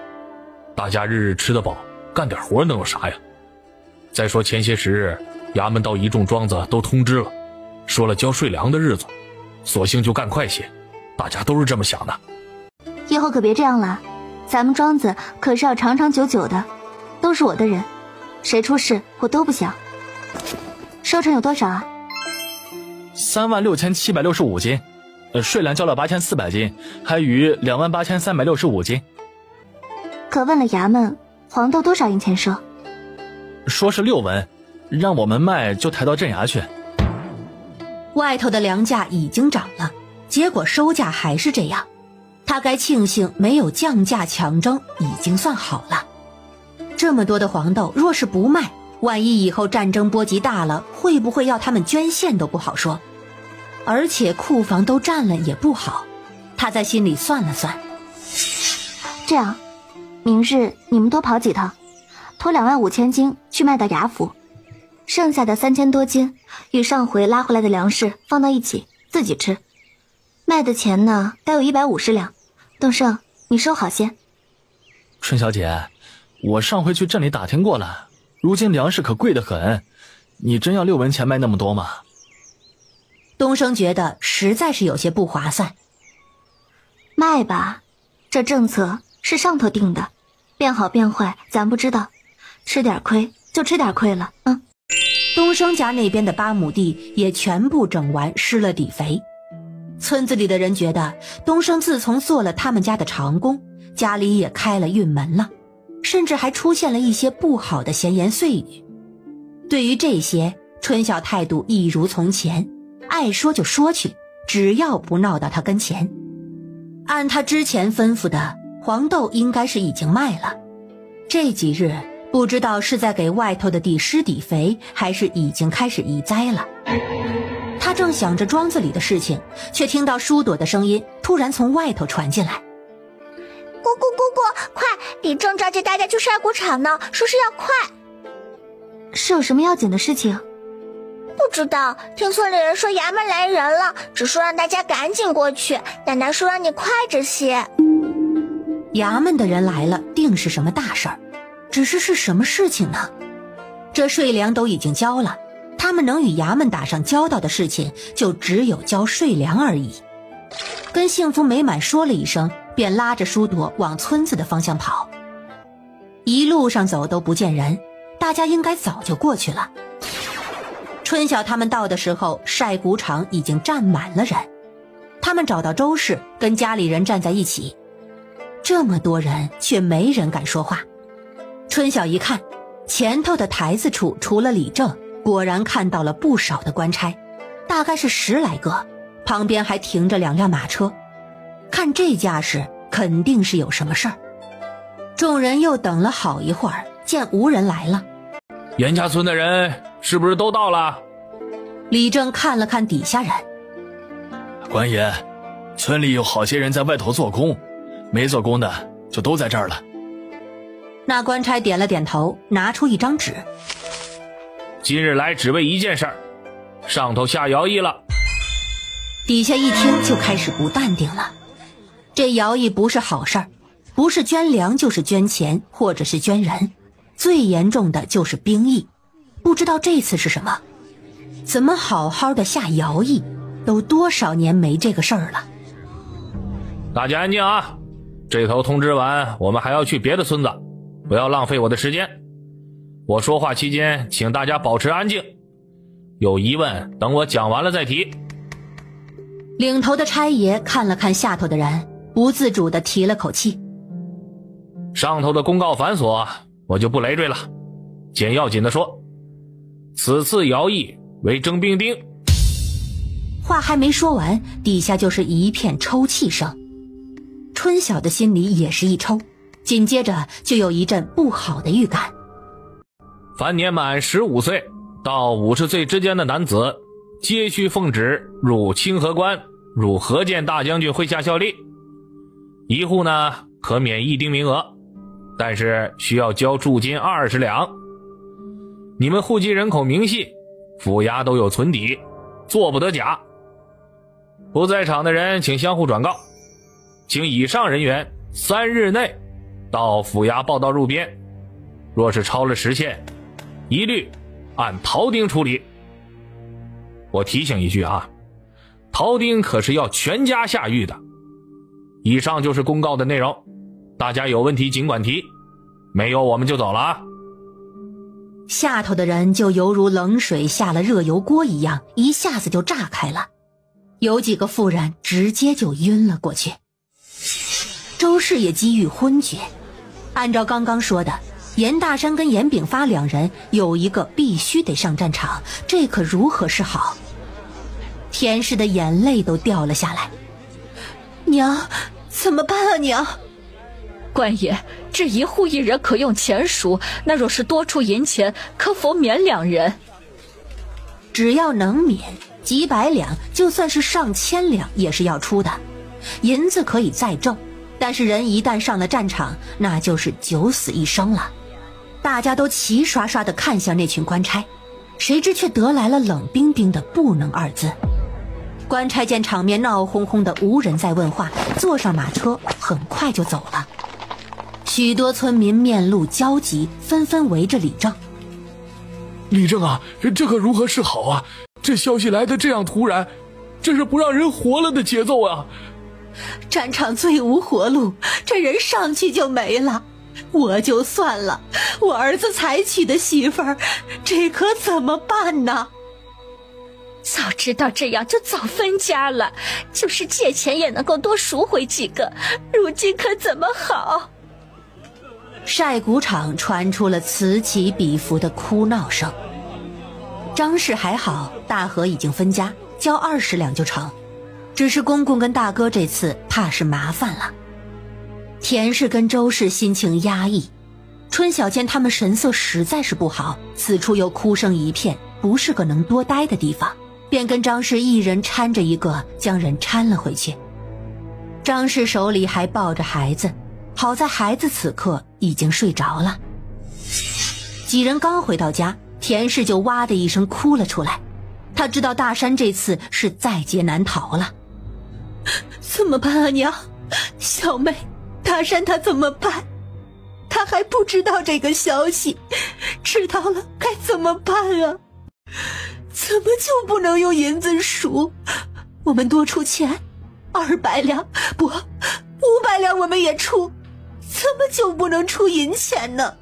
大家日日吃得饱，干点活能有啥呀？再说前些时日，衙门到一众庄子都通知了，说了交税粮的日子，索性就干快些。大家都是这么想的。以后可别这样了，咱们庄子可是要长长久久的，都是我的人，谁出事我都不想。收成有多少啊？36765斤，税粮交了8400斤，还余28365斤。可问了衙门，黄豆多少银钱收？说是6文，让我们卖就抬到镇衙去。外头的粮价已经涨了，结果收价还是这样，他该庆幸没有降价抢征，已经算好了。这么多的黄豆若是不卖，万一以后战争波及大了，会不会要他们捐献都不好说。而且库房都占了也不好，他在心里算了算。这样，明日你们多跑几趟，拖25000斤去卖到衙府，剩下的3000多斤与上回拉回来的粮食放到一起自己吃。卖的钱呢，该有150两。东升，你收好些。春小姐，我上回去镇里打听过了，如今粮食可贵得很，你真要6文钱卖那么多吗？东升觉得实在是有些不划算。卖吧，这政策是上头定的，变好变坏咱不知道，吃点亏就吃点亏了。东升家那边的8亩地也全部整完施了底肥。村子里的人觉得东升自从做了他们家的长工，家里也开了运门了，甚至还出现了一些不好的闲言碎语。对于这些，春晓态度一如从前，爱说就说去，只要不闹到他跟前。按他之前吩咐的，黄豆应该是已经卖了。这几日不知道是在给外头的地施底肥，还是已经开始移栽了。他正想着庄子里的事情，却听到舒朵的声音突然从外头传进来。姑姑，快！李正召集大家去晒谷场呢，说是要快。是有什么要紧的事情？不知道，听村里人说衙门来人了，只说让大家赶紧过去。奶奶说让你快着些。衙门的人来了，定是什么大事儿，只是什么事情呢？这税粮都已经交了，他们能与衙门打上交道的事情，就只有交税粮而已。跟幸福美满说了一声，便拉着舒朵往村子的方向跑。一路上走都不见人，大家应该早就过去了。春晓他们到的时候，晒谷场已经站满了人。他们找到周氏，跟家里人站在一起。这么多人，却没人敢说话。春晓一看，前头的台子处除了李正，果然看到了不少的官差，大概是10来个，旁边还停着2辆马车。看这架势，肯定是有什么事儿。众人又等了好一会儿，见无人来了。严家村的人是不是都到了？李正看了看底下人。官爷，村里有好些人在外头做工，没做工的就都在这儿了。那官差点了点头，拿出一张纸。今日来只为一件事儿，上头下徭役了。底下一听就开始不淡定了。这徭役不是好事儿，不是捐粮就是捐钱，或者是捐人，最严重的就是兵役。不知道这次是什么？怎么好好的下徭役，都多少年没这个事儿了。大家安静啊，这头通知完，我们还要去别的村子，不要浪费我的时间。我说话期间，请大家保持安静，有疑问等我讲完了再提。领头的差爷看了看下头的人，不自主地提了口气。上头的公告繁琐，我就不累赘了。简要紧地说，此次徭役为征兵丁。话还没说完，底下就是一片抽泣声。春晓的心里也是一抽，紧接着就有一阵不好的预感。凡年满15岁到50岁之间的男子，皆需奉旨入清河关，入河间大将军麾下效力。一户呢可免一丁名额，但是需要交驻金20两。你们户籍人口明细，府衙都有存底，做不得假。不在场的人请相互转告，请以上人员3日内到府衙报到入编，若是超了时限，一律按逃丁处理。我提醒一句啊，逃丁可是要全家下狱的。以上就是公告的内容，大家有问题尽管提，没有我们就走了啊。下头的人就犹如冷水下了热油锅一样，一下子就炸开了，有几个妇人直接就晕了过去。周氏也几欲昏厥。按照刚刚说的，严大山跟严炳发2人有一个必须得上战场，这可如何是好？田氏的眼泪都掉了下来。娘，怎么办啊娘？官爷，这一户一人可用钱赎，那若是多出银钱，可否免2人？只要能免，几百两，就算是上千两也是要出的。银子可以再挣，但是人一旦上了战场，那就是九死一生了。大家都齐刷刷地看向那群官差，谁知却得来了冷冰冰的不能2字。官差见场面闹哄哄的，无人再问话，坐上马车很快就走了。许多村民面露焦急，纷纷围着李正。李正啊，这可如何是好啊？这消息来得这样突然，这是不让人活了的节奏啊！战场最无活路，这人上去就没了。我就算了，我儿子才娶的媳妇儿，这可怎么办呢？早知道这样就早分家了，就是借钱也能够多赎回几个，如今可怎么好？晒谷场传出了此起彼伏的哭闹声。张氏还好，大河已经分家，交20两就成。只是公公跟大哥这次怕是麻烦了。田氏跟周氏心情压抑，春晓见他们神色实在是不好，此处又哭声一片，不是个能多待的地方，便跟张氏一人搀着一个，将人搀了回去。张氏手里还抱着孩子，好在孩子此刻已经睡着了。几人刚回到家，田氏就哇的一声哭了出来。他知道大山这次是在劫难逃了。怎么办啊娘？小妹，大山他怎么办？他还不知道这个消息，知道了该怎么办啊？怎么就不能用银子赎？我们多出钱，200两不，500两我们也出，怎么就不能出银钱呢？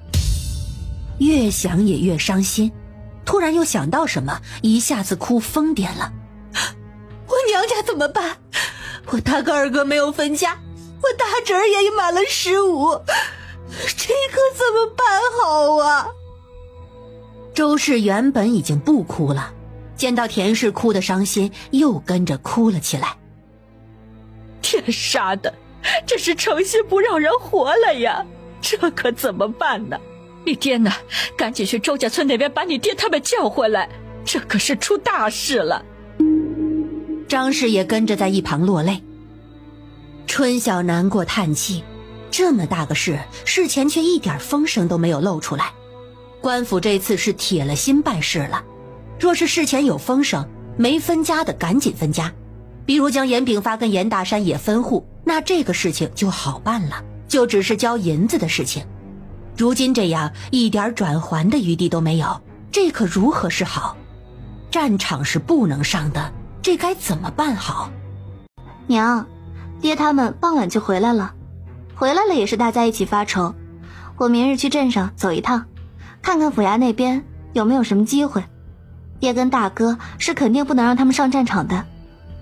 越想也越伤心，突然又想到什么，一下子哭疯癫了。我娘家怎么办？我大哥二哥没有分家，我大侄儿也满了15，这可怎么办好啊？周氏原本已经不哭了，见到田氏哭得伤心，又跟着哭了起来。天杀的，这是诚心不让人活了呀！这可怎么办呢？你爹呢？赶紧去周家村那边把你爹他们叫回来，这可是出大事了。张氏也跟着在一旁落泪。春晓难过叹气，这么大个事，事前却一点风声都没有露出来。官府这次是铁了心办事了，若是事前有风声，没分家的赶紧分家，比如将严炳发跟严大山也分户，那这个事情就好办了，就只是交银子的事情。如今这样一点转圜的余地都没有，这可如何是好？战场是不能上的，这该怎么办好？娘，爹他们傍晚就回来了，回来了也是大家一起发愁。我明日去镇上走一趟，看看府衙那边有没有什么机会。爹跟大哥是肯定不能让他们上战场的，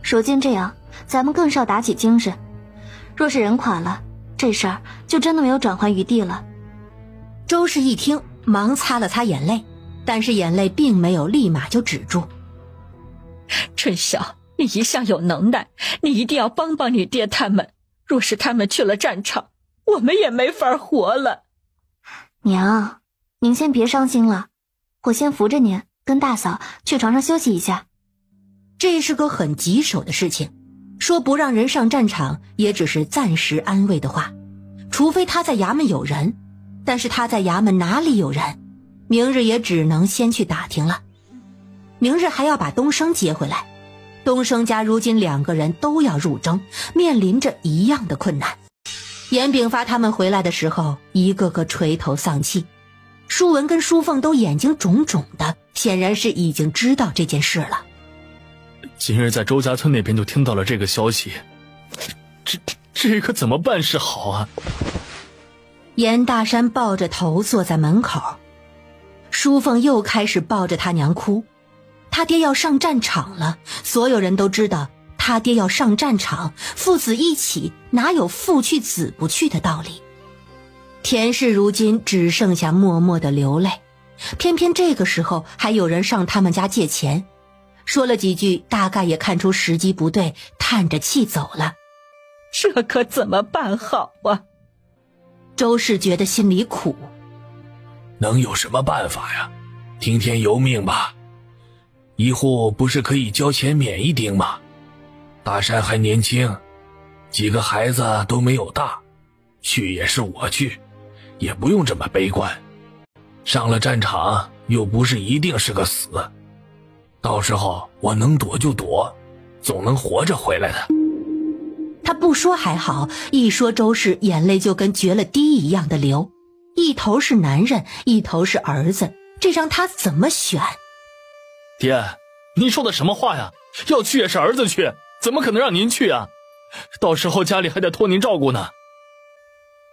如今这样，咱们更是要打起精神。若是人垮了，这事儿就真的没有转圜余地了。周氏一听，忙擦了擦眼泪，但是眼泪并没有立马就止住。春晓，你一向有能耐，你一定要帮帮你爹他们。若是他们去了战场，我们也没法活了。娘，您先别伤心了，我先扶着您跟大嫂去床上休息一下。这是个很棘手的事情，说不让人上战场也只是暂时安慰的话，除非他在衙门有人，但是他在衙门哪里有人？明日也只能先去打听了。明日还要把东升接回来，东升家如今2个人都要入征，面临着一样的困难。严炳发他们回来的时候，一个个垂头丧气，舒文跟舒凤都眼睛肿肿的，显然是已经知道这件事了。今日在周家村那边就听到了这个消息，这可怎么办是好啊？严大山抱着头坐在门口，舒凤又开始抱着他娘哭。他爹要上战场了，所有人都知道他爹要上战场，父子一起，哪有父去子不去的道理？田氏如今只剩下默默的流泪，偏偏这个时候还有人上他们家借钱，说了几句，大概也看出时机不对，叹着气走了。这可怎么办好啊？周氏觉得心里苦，能有什么办法呀？听天由命吧。一户不是可以交钱免一丁吗？大山还年轻，几个孩子都没有大，去也是我去，也不用这么悲观。上了战场又不是一定是个死，到时候我能躲就躲，总能活着回来的。他不说还好，一说周氏眼泪就跟决了堤一样的流，一头是男人，一头是儿子，这让他怎么选？爹，您说的什么话呀？要去也是儿子去，怎么可能让您去啊？到时候家里还得托您照顾呢。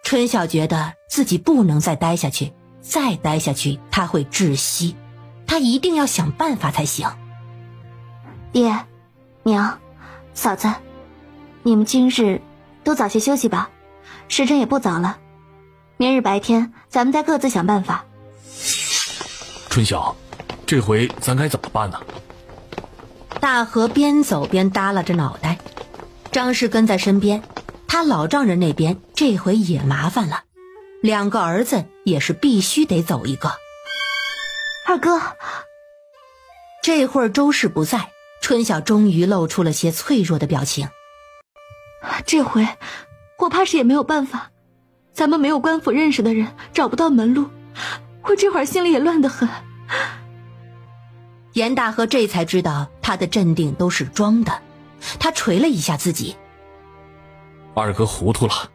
春晓觉得自己不能再待下去，再待下去他会窒息，他一定要想办法才行。爹，娘，嫂子，你们今日都早些休息吧，时辰也不早了，明日白天咱们再各自想办法。春晓，这回咱该怎么办呢？大河边走边耷拉着脑袋，张氏跟在身边，他老丈人那边这回也麻烦了。2个儿子也是必须得走一个。二哥，这会儿周氏不在，春晓终于露出了些脆弱的表情。这回我怕是也没有办法，咱们没有官府认识的人，找不到门路，我这会儿心里也乱得很。严大河这才知道他的镇定都是装的，他捶了一下自己。二哥糊涂了，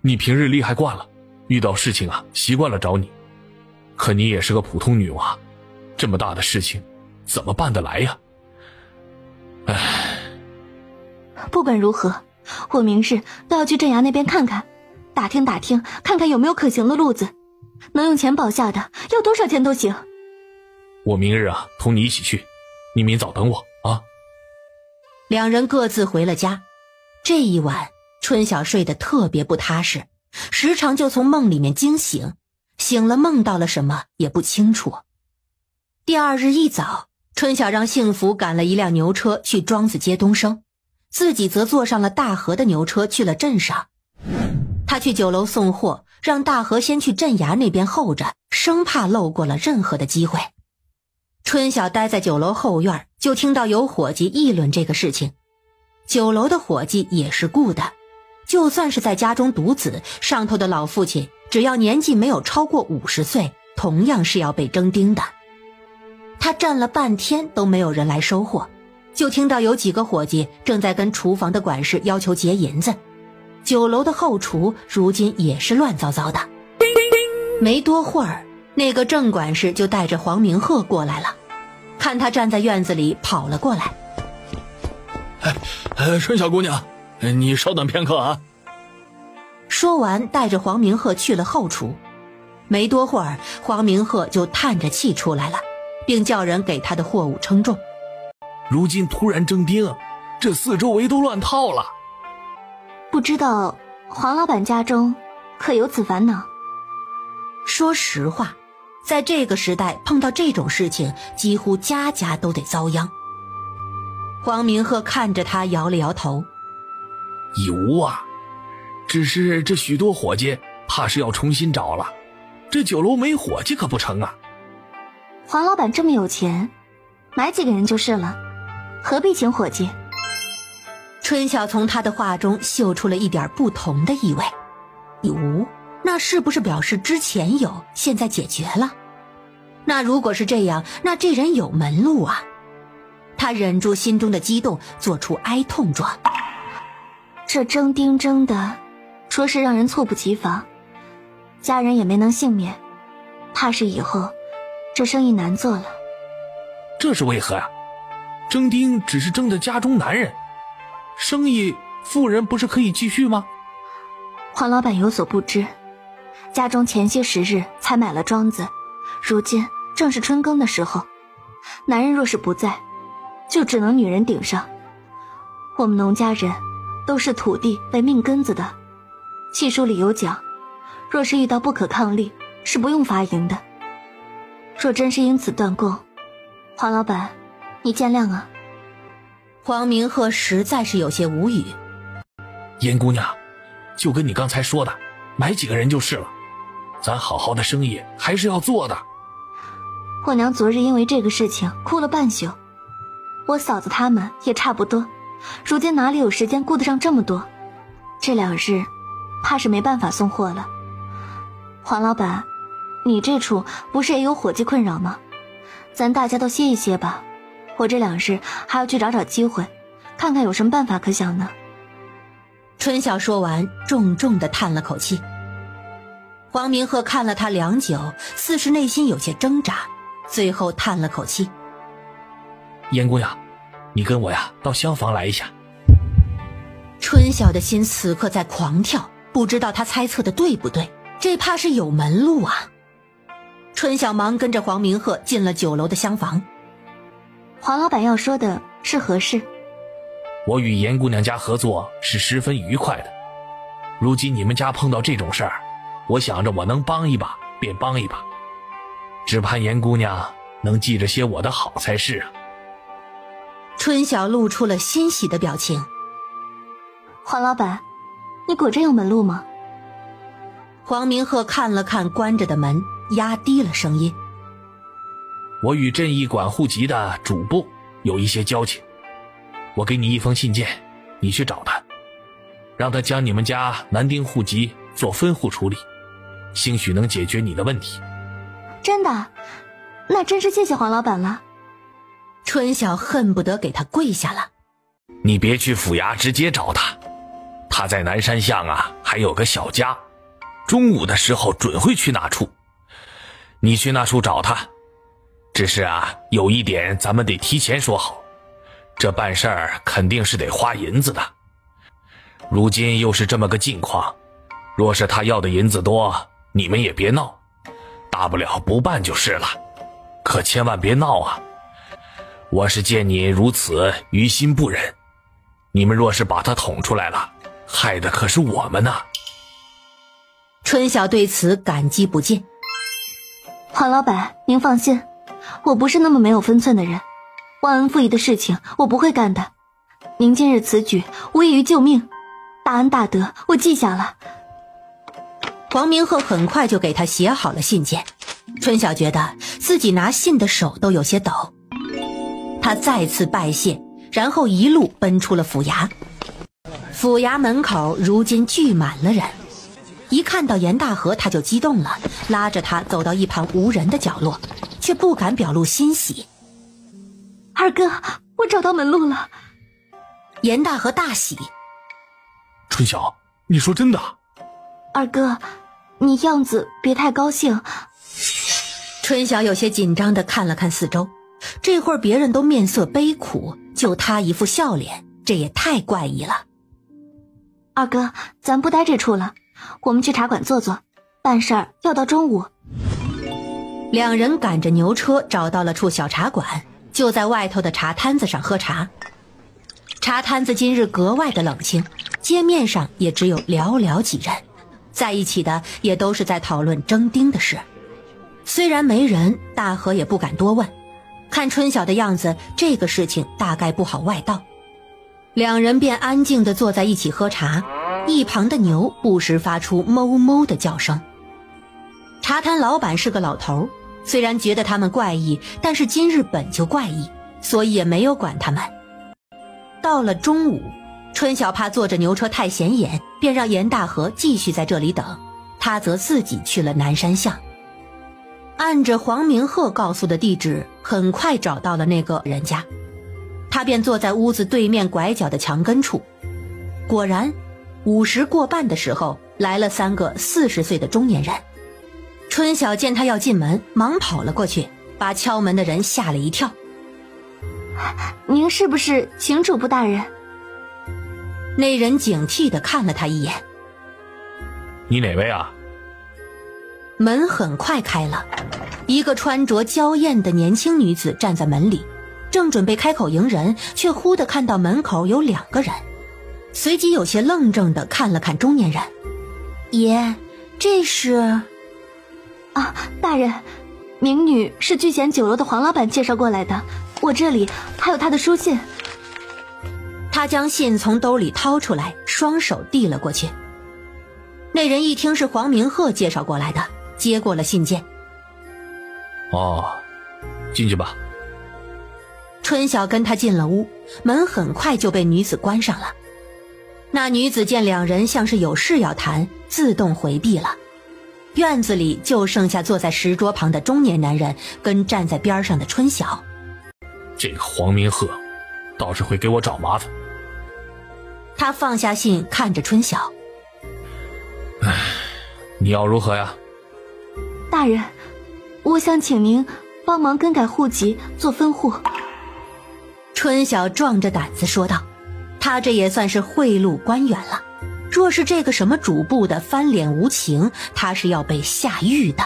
你平日厉害惯了，遇到事情啊习惯了找你，可你也是个普通女娃，这么大的事情怎么办得来呀？唉，不管如何，我明日都要去镇衙那边看看，打听打听，看看有没有可行的路子，能用钱保下的，要多少钱都行。我明日啊同你一起去，你明早等我啊。2人各自回了家。这一晚，春晓睡得特别不踏实，时常就从梦里面惊醒，醒了梦到了什么也不清楚。第2日一早，春晓让幸福赶了一辆牛车去庄子接东升，自己则坐上了大河的牛车去了镇上。他去酒楼送货，让大河先去镇衙那边候着，生怕漏过了任何的机会。春晓待在酒楼后院，就听到有伙计议论这个事情。酒楼的伙计也是雇的，就算是在家中独子，上头的老父亲只要年纪没有超过50岁，同样是要被征丁的。他站了半天都没有人来收货，就听到有几个伙计正在跟厨房的管事要求结银子。酒楼的后厨如今也是乱糟糟的。没多会儿，那个郑管事就带着黄明鹤过来了，看他站在院子里跑了过来。春晓姑娘，你稍等片刻啊。说完带着黄明鹤去了后厨。没多会儿，黄明鹤就叹着气出来了，并叫人给他的货物称重。如今突然征丁，这4周围都乱套了。不知道黄老板家中可有此烦恼？说实话，在这个时代碰到这种事情，几乎家家都得遭殃。黄明鹤看着他摇了摇头。已无啊，只是这许多伙计怕是要重新找了，这酒楼没伙计可不成啊。黄老板这么有钱，买几个人就是了，何必请伙计？春晓从他的话中嗅出了一点不同的意味。哟，那是不是表示之前有，现在解决了？那如果是这样，那这人有门路啊。他忍住心中的激动，做出哀痛状。这征丁征的着实让人猝不及防，家人也没能幸免，怕是以后这生意难做了。这是为何呀？征丁只是征的家中男人，生意妇人不是可以继续吗？黄老板有所不知，家中前些时日才买了庄子，如今正是春耕的时候，男人若是不在，就只能女人顶上。我们农家人都是土地为命根子的，契书里有讲，若是遇到不可抗力，是不用发银的。若真是因此断供，黄老板，你见谅啊。黄明鹤实在是有些无语。严姑娘，就跟你刚才说的，买几个人就是了，咱好好的生意还是要做的。我娘昨日因为这个事情哭了半宿，我嫂子他们也差不多，如今哪里有时间顾得上这么多？这2日怕是没办法送货了。黄老板，你这处不是也有伙计困扰吗？咱大家都歇一歇吧，我这2日还要去找找机会，看看有什么办法可想呢。春晓说完，重重地叹了口气。黄明鹤看了他良久，似是内心有些挣扎，最后叹了口气。严姑娘，你跟我呀到厢房来一下。春晓的心此刻在狂跳，不知道他猜测的对不对，这怕是有门路啊。春晓忙跟着黄明鹤进了酒楼的厢房。黄老板要说的是何事？我与严姑娘家合作是十分愉快的，如今你们家碰到这种事儿，我想着我能帮一把便帮一把，只盼严姑娘能记着些我的好才是啊。春晓露出了欣喜的表情。黄老板，你果真有门路吗？黄明鹤看了看关着的门，压低了声音：我与镇义馆户籍的主簿有一些交情，我给你一封信件，你去找他，让他将你们家男丁户籍做分户处理，兴许能解决你的问题。真的？那真是谢谢黄老板了。春晓恨不得给他跪下了。你别去府衙直接找他，他在南山巷啊还有个小家，中午的时候准会去那处，你去那处找他。只是啊，有一点咱们得提前说好，这办事儿肯定是得花银子的。如今又是这么个境况，若是他要的银子多，你们也别闹，大不了不办就是了，可千万别闹啊！我是见你如此于心不忍，你们若是把他捅出来了，害的可是我们呢。春晓对此感激不尽。黄老板，您放心，我不是那么没有分寸的人，忘恩负义的事情我不会干的。您今日此举无异于救命，大恩大德我记下了。黄明鹤很快就给他写好了信件，春晓觉得自己拿信的手都有些抖。他再次拜谢，然后一路奔出了府衙。府衙门口如今聚满了人，一看到严大河他就激动了，拉着他走到一旁无人的角落，却不敢表露欣喜。二哥，我找到门路了。严大河大喜。春晓，你说真的？二哥，你样子别太高兴。春晓有些紧张地看了看四周，这会儿别人都面色悲苦，就他一副笑脸，这也太怪异了。二哥，咱不待这处了，我们去茶馆坐坐，办事儿要到中午。两人赶着牛车找到了处小茶馆，就在外头的茶摊子上喝茶。茶摊子今日格外的冷清，街面上也只有寥寥几人，在一起的也都是在讨论征丁的事。虽然没人，大河也不敢多问，看春晓的样子，这个事情大概不好外道。两人便安静地坐在一起喝茶，一旁的牛不时发出哞哞的叫声。茶摊老板是个老头，虽然觉得他们怪异，但是今日本就怪异，所以也没有管他们。到了中午，春晓怕坐着牛车太显眼，便让严大河继续在这里等，他则自己去了南山巷。按着黄明鹤告诉的地址，很快找到了那个人家。他便坐在屋子对面拐角的墙根处。果然50过半的时候，来了3个40岁的中年人。春晓见他要进门，忙跑了过去，把敲门的人吓了一跳。您是不是秦主簿大人？那人警惕地看了他一眼。你哪位啊？门很快开了，一个穿着娇艳的年轻女子站在门里，正准备开口迎人，却忽地看到门口有2个人，随即有些愣怔地看了看中年人。爷，这是……啊，大人，民女是聚贤酒楼的黄老板介绍过来的，我这里还有他的书信。他将信从兜里掏出来，双手递了过去。那人一听是黄明鹤介绍过来的，接过了信件。哦，进去吧。春晓跟他进了屋，门很快就被女子关上了。那女子见两人像是有事要谈，自动回避了。院子里就剩下坐在石桌旁的中年男人跟站在边上的春晓。这个黄明鹤倒是会给我找麻烦。他放下信，看着春晓。你要如何呀？大人，我想请您帮忙更改户籍做分户。春晓壮着胆子说道，他这也算是贿赂官员了，若是这个什么主簿的翻脸无情，他是要被下狱的。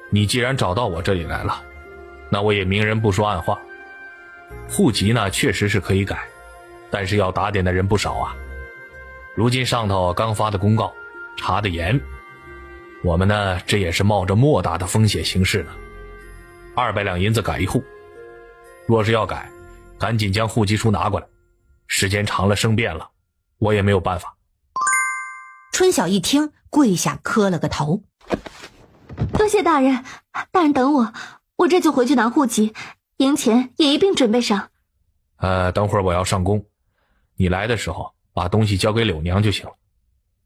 你既然找到我这里来了，那我也明人不说暗话。户籍呢确实是可以改，但是要打点的人不少啊。如今上头刚发的公告查得严，我们呢这也是冒着莫大的风险行事呢。200两银子改一户，若是要改，赶紧将户籍书拿过来，时间长了生变了，我也没有办法。春晓一听，跪下磕了个头。多谢大人，大人等我，我这就回去拿户籍，营钱也一并准备上。等会儿我要上工，你来的时候把东西交给柳娘就行了，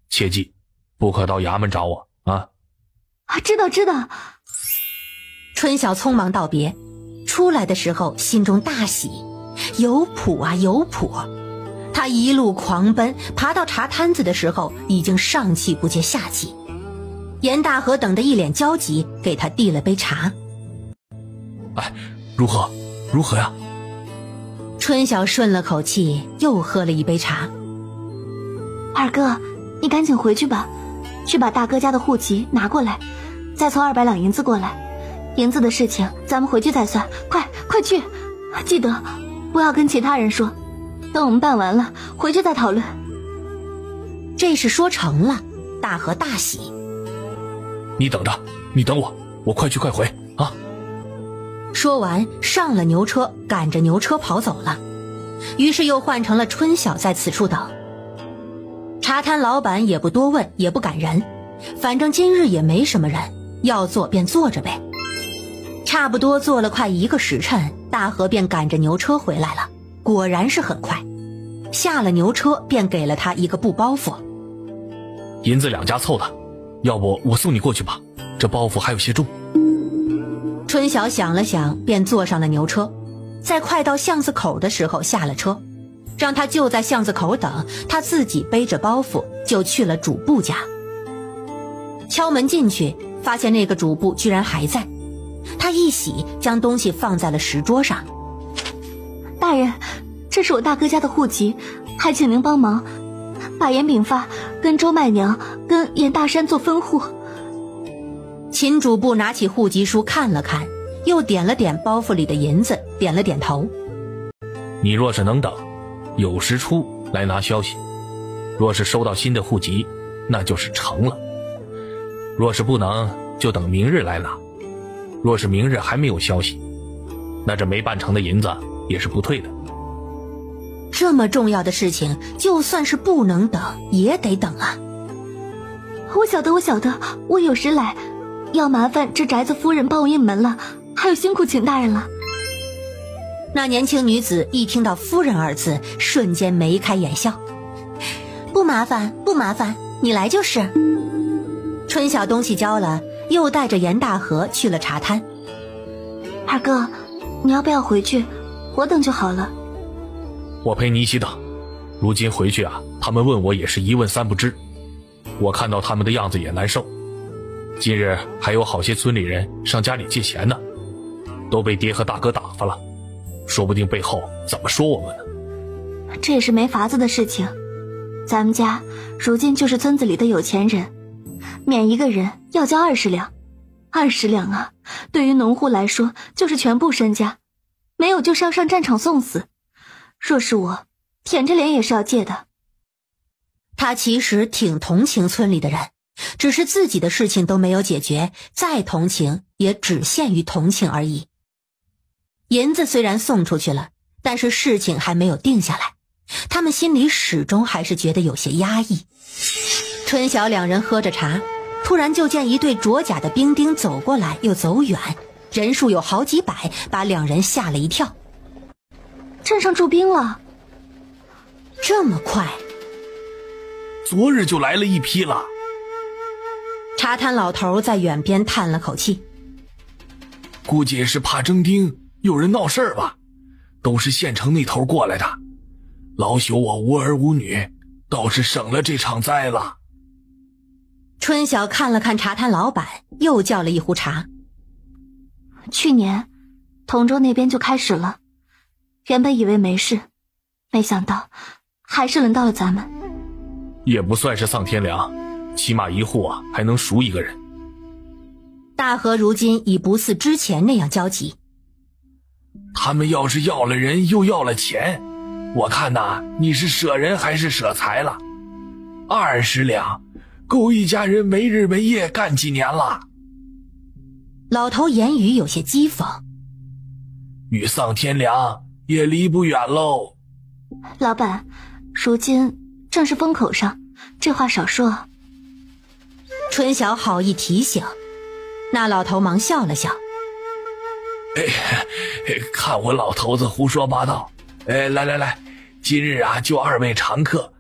切记不可到衙门找我啊。知道。春晓匆忙道别，出来的时候心中大喜，有谱啊有谱。他一路狂奔，爬到茶摊子的时候已经上气不接下气。严大河等得一脸焦急，给他递了杯茶。如何呀？春晓顺了口气，又喝了一杯茶。二哥，你赶紧回去吧，去把大哥家的户籍拿过来，再凑200两银子过来。银子的事情咱们回去再算，快去！记得不要跟其他人说，等我们办完了回去再讨论。这事说成了，大河大喜。你等着，你等我，我快去快回啊！说完上了牛车，赶着牛车跑走了。于是又换成了春晓在此处等。茶摊老板也不多问，也不赶人，反正今日也没什么人，要坐便坐着呗。差不多坐了快1个时辰，大河便赶着牛车回来了，果然是很快。下了牛车便给了他一个布包袱。银子2家凑的，要不我送你过去吧，这包袱还有些重。春晓想了想，便坐上了牛车，在快到巷子口的时候下了车，让他就在巷子口等，他自己背着包袱就去了主簿家。敲门进去，发现那个主簿居然还在，他一喜，将东西放在了石桌上。大人，这是我大哥家的户籍，还请您帮忙把严炳发跟周麦娘跟严大山做分户。秦主簿拿起户籍书看了看，又点了点包袱里的银子，点了点头。你若是能等，有时出来拿消息，若是收到新的户籍，那就是成了；若是不能，就等明日来拿。若是明日还没有消息，那这没办成的银子也是不退的。这么重要的事情，就算是不能等也得等啊。我晓得，我有时来，要麻烦这宅子夫人帮我应门了，还有辛苦请大人了。那年轻女子一听到夫人2字，瞬间眉开眼笑。不麻烦，你来就是。春晓东西交了，又带着严大河去了茶摊。二哥，你要不要回去？我等就好了。我陪你一起等。如今回去啊，他们问我也是一问3不知，我看到他们的样子也难受。今日还有好些村里人上家里借钱呢，都被爹和大哥打发了，说不定背后怎么说我们呢？这也是没法子的事情。咱们家如今就是村子里的有钱人，免一个人要交20两，20两啊，对于农户来说就是全部身家，没有就上战场送死。若是我，舔着脸也是要借的。他其实挺同情村里的人，只是自己的事情都没有解决，再同情也只限于同情而已。银子虽然送出去了，但是事情还没有定下来，他们心里始终还是觉得有些压抑。春晓2人喝着茶，突然就见一队着甲的兵丁走过来又走远，人数有好几百，把2人吓了一跳。镇上驻兵了？这么快？昨日就来了一批了。茶摊老头在远边叹了口气，估计是怕征丁有人闹事儿吧，都是县城那头过来的。老朽我无儿无女，倒是省了这场灾了。春晓看了看茶摊老板，又叫了一壶茶。去年同州那边就开始了，原本以为没事，没想到还是轮到了咱们。也不算是丧天良，起码一户啊还能赎一个人。大河如今已不似之前那样焦急。他们要是要了人又要了钱，我看呐，你是舍人还是舍财了？20两够一家人没日没夜干几年了。老头言语有些讥讽，与丧天良也离不远喽。老板，如今正是风口上，这话少说。春晓好意提醒，那老头忙笑了笑。看我老头子胡说八道。来，今日啊就2位常客，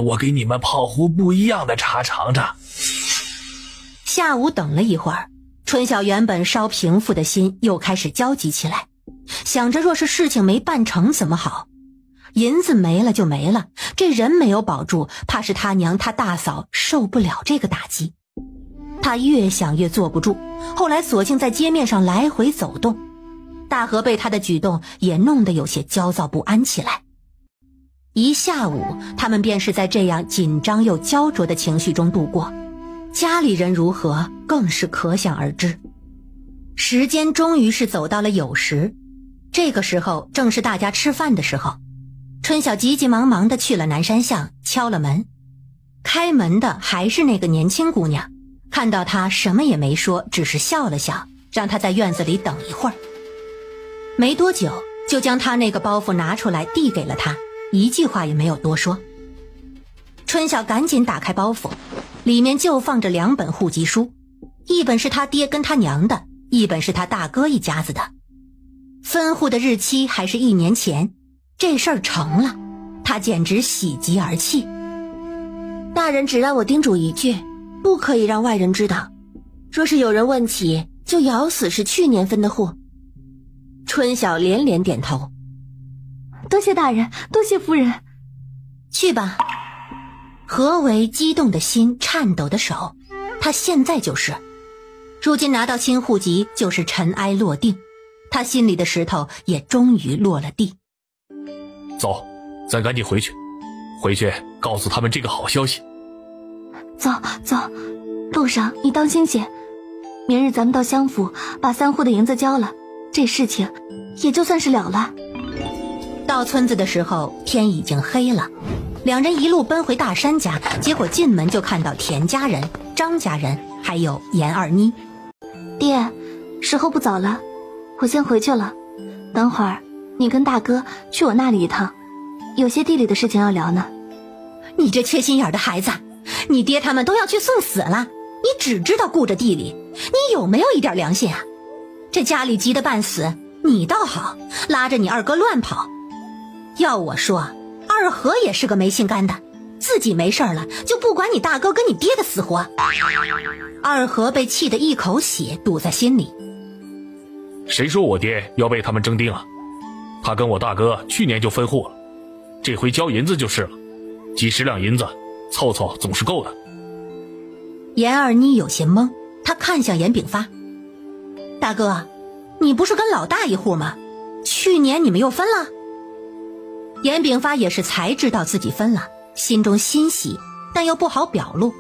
我给你们泡壶不一样的茶尝尝。下午等了一会儿，春晓原本稍平复的心又开始焦急起来，想着若是事情没办成怎么好，银子没了就没了，这人没有保住，怕是他娘他大嫂受不了这个打击。他越想越坐不住，后来索性在街面上来回走动。大河被他的举动也弄得有些焦躁不安起来。一下午，他们便是在这样紧张又焦灼的情绪中度过，家里人如何更是可想而知。时间终于是走到了酉时，这个时候正是大家吃饭的时候。春晓急急忙忙地去了南山巷，敲了门。开门的还是那个年轻姑娘，看到他什么也没说，只是笑了笑，让他在院子里等一会儿。没多久就将他那个包袱拿出来递给了他，一句话也没有多说。春晓赶紧打开包袱，里面就放着2本户籍书，一本是他爹跟他娘的，一本是他大哥一家子的。分户的日期还是1年前，这事儿成了，他简直喜极而泣。大人只让我叮嘱一句，不可以让外人知道，若是有人问起，就咬死是去年分的户。春晓连连点头，多谢大人，多谢夫人。去吧。何为激动的心，颤抖的手，他现在就是。如今拿到新户籍，就是尘埃落定，他心里的石头也终于落了地。走，咱赶紧回去告诉他们这个好消息。走，路上你当心些，明日咱们到乡府把3户的银子交了，这事情也就算是了了。到村子的时候天已经黑了，两人一路奔回大山家，结果进门就看到田家人、张家人还有严二妮。爹，时候不早了，我先回去了，等会儿你跟大哥去我那里一趟，有些地里的事情要聊呢。你这缺心眼的孩子，你爹他们都要去送死了，你只知道顾着地里，你有没有一点良心啊？这家里急得半死，你倒好，拉着你二哥乱跑。要我说，二和也是个没心肝的，自己没事了就不管你大哥跟你爹的死活。二和被气得一口血堵在心里。谁说我爹要被他们争丁啊？他跟我大哥去年就分户了，这回交银子就是了，几10两银子凑凑总是够的。严二妮有些懵，她看向严炳发，大哥，你不是跟老大一户吗？去年你们又分了？严炳发也是才知道自己分了，心中欣喜，但又不好表露。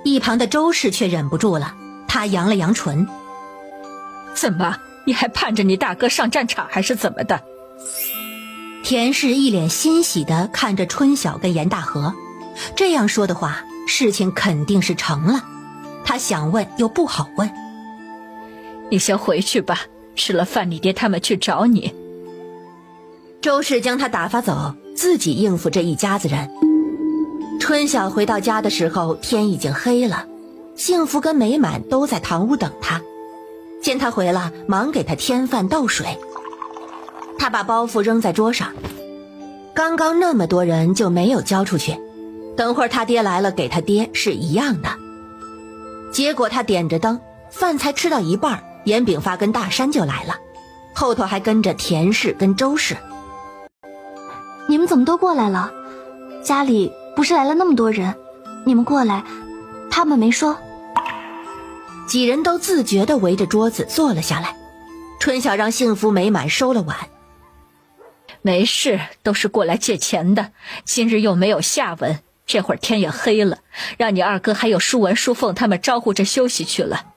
一旁的周氏却忍不住了，他扬了扬唇，怎么，你还盼着你大哥上战场还是怎么的？田氏一脸欣喜地看着春晓跟严大和，这样说的话，事情肯定是成了。他想问又不好问。你先回去吧，吃了饭你爹他们去找你。周氏将他打发走，自己应付这一家子人。春晓回到家的时候，天已经黑了，幸福跟美满都在堂屋等他。见他回了，忙给他添饭倒水。他把包袱扔在桌上，刚刚那么多人就没有交出去，等会儿他爹来了给他爹是一样的。结果他点着灯，饭才吃到一半，严炳发跟大山就来了，后头还跟着田氏跟周氏。你们怎么都过来了？家里不是来了那么多人，你们过来，他们没说。几人都自觉地围着桌子坐了下来。春晓让幸福美满收了碗。没事，都是过来借钱的，今日又没有下文，这会儿天也黑了，让你二哥还有舒文、舒凤他们招呼着休息去了。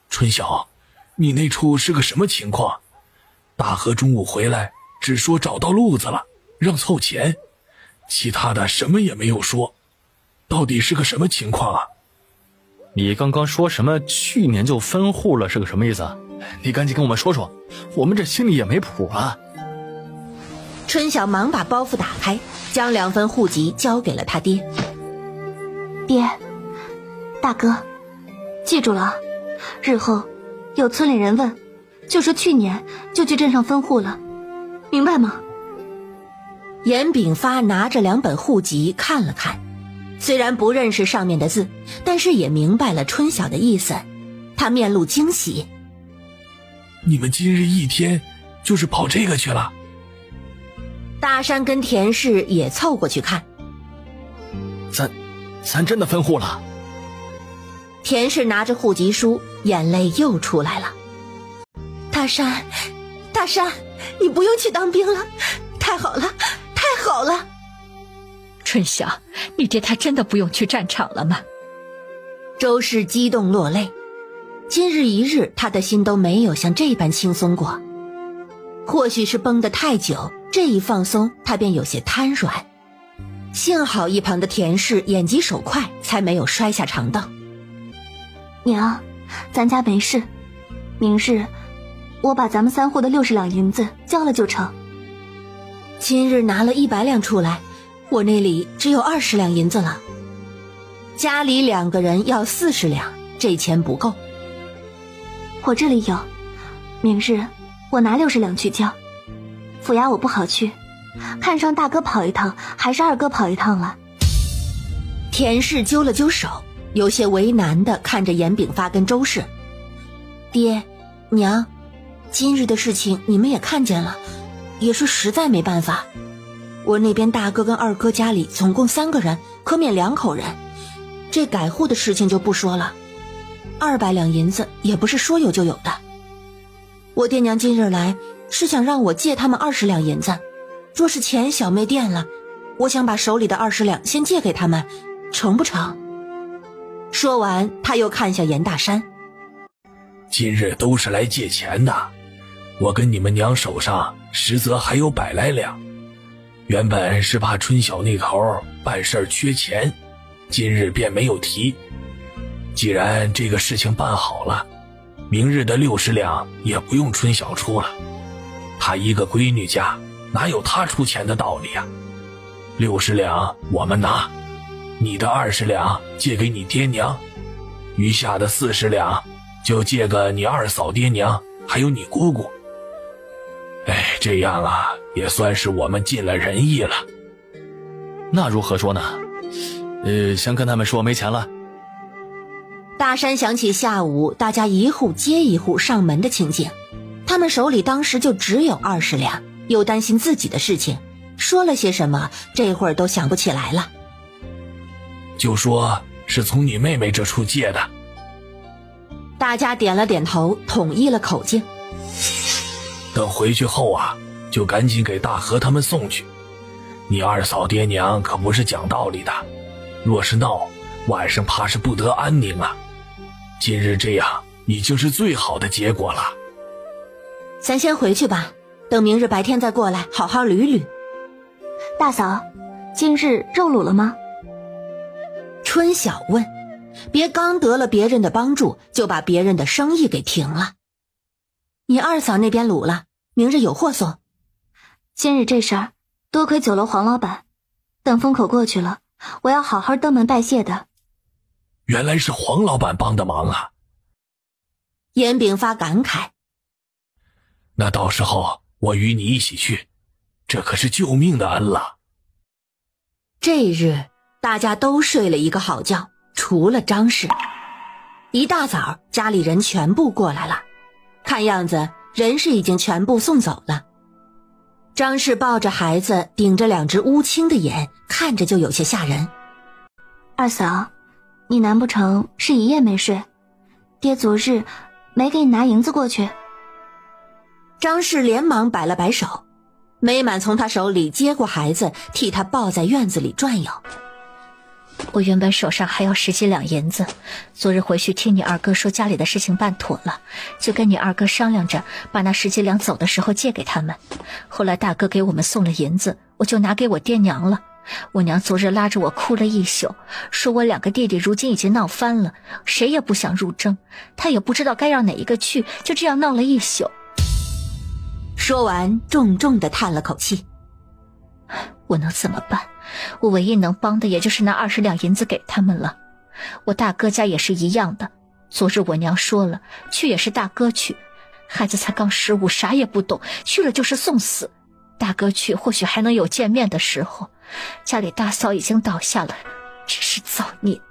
春晓，你那处是个什么情况？大河中午回来只说找到路子了，让凑钱，其他的什么也没有说，到底是个什么情况啊？你刚刚说什么去年就分户了是个什么意思啊？你赶紧跟我们说说，我们这心里也没谱啊。春晓忙把包袱打开，将2份户籍交给了他爹。爹，大哥，记住了，日后有村里人问，就说去年就去镇上分户了，明白吗？严炳发拿着2本户籍看了看，虽然不认识上面的字，但是也明白了春晓的意思。他面露惊喜。你们今日一天就是跑这个去了？大山跟田氏也凑过去看。咱真的分户了？田氏拿着户籍书，眼泪又出来了。大山，你不用去当兵了，太好了，太好了！春晓，你爹他真的不用去战场了吗？周氏激动落泪，今日一日，他的心都没有像这般轻松过。或许是绷得太久，这一放松，他便有些瘫软。幸好一旁的田氏眼疾手快，才没有摔下长凳。娘，咱家没事，明日我把咱们3户的60两银子交了就成。今日拿了100两出来，我那里只有20两银子了。家里2个人要40两，这钱不够。我这里有，明日我拿60两去交。府衙我不好去，看上大哥跑一趟，还是二哥跑一趟了。田氏揪了揪手，有些为难地看着严炳发跟周氏。爹娘，今日的事情你们也看见了，也是实在没办法。我那边大哥跟二哥家里总共3个人，可免2口人。这改户的事情就不说了，200两银子也不是说有就有的。我爹娘今日来是想让我借他们20两银子，若是钱小没电了，我想把手里的20两先借给他们，成不成？说完他又看向严大山。今日都是来借钱的，我跟你们娘手上实则还有100来两，原本是怕春晓那头办事缺钱，今日便没有提。既然这个事情办好了，明日的60两也不用春晓出了，她一个闺女家哪有她出钱的道理啊？60两我们拿，你的20两借给你爹娘，余下的40两就借个你二嫂爹娘还有你姑姑。这样啊，也算是我们尽了仁义了。那如何说呢？先跟他们说没钱了。大山想起下午大家一户接一户上门的情景，他们手里当时就只有20两，又担心自己的事情，说了些什么这会儿都想不起来了。就说是从你妹妹这处借的。大家点了点头，统一了口径。等回去后啊，就赶紧给大和他们送去。你二嫂爹娘可不是讲道理的，若是闹，晚上怕是不得安宁啊。今日这样已经是最好的结果了。咱先回去吧，等明日白天再过来好好捋捋。大嫂，今日肉卤了吗？春晓问，别刚得了别人的帮助就把别人的生意给停了。你二嫂那边卤了，明日有货送。今日这事儿多亏酒楼黄老板，等风口过去了，我要好好登门拜谢的。原来是黄老板帮的忙啊。严炳发感慨。那到时候我与你一起去，这可是救命的恩了。这日大家都睡了一个好觉，除了张氏。一大早家里人全部过来了，看样子人是已经全部送走了。张氏抱着孩子，顶着2只乌青的眼，看着就有些吓人。二嫂，你难不成是一夜没睡？爹昨日没给你拿银子过去？张氏连忙摆了摆手，美满从他手里接过孩子，替他抱在院子里转悠。我原本手上还有10几两银子，昨日回去听你二哥说家里的事情办妥了，就跟你二哥商量着把那10几两走的时候借给他们。后来大哥给我们送了银子，我就拿给我爹娘了。我娘昨日拉着我哭了一宿，说我2个弟弟如今已经闹翻了，谁也不想入征，她也不知道该让哪一个去，就这样闹了一宿。说完重重地叹了口气。我能怎么办？我唯一能帮的也就是拿20两银子给他们了。我大哥家也是一样的。昨日我娘说了，去也是大哥去，孩子才刚15，啥也不懂，去了就是送死。大哥去或许还能有见面的时候，家里大嫂已经倒下了，真是造孽。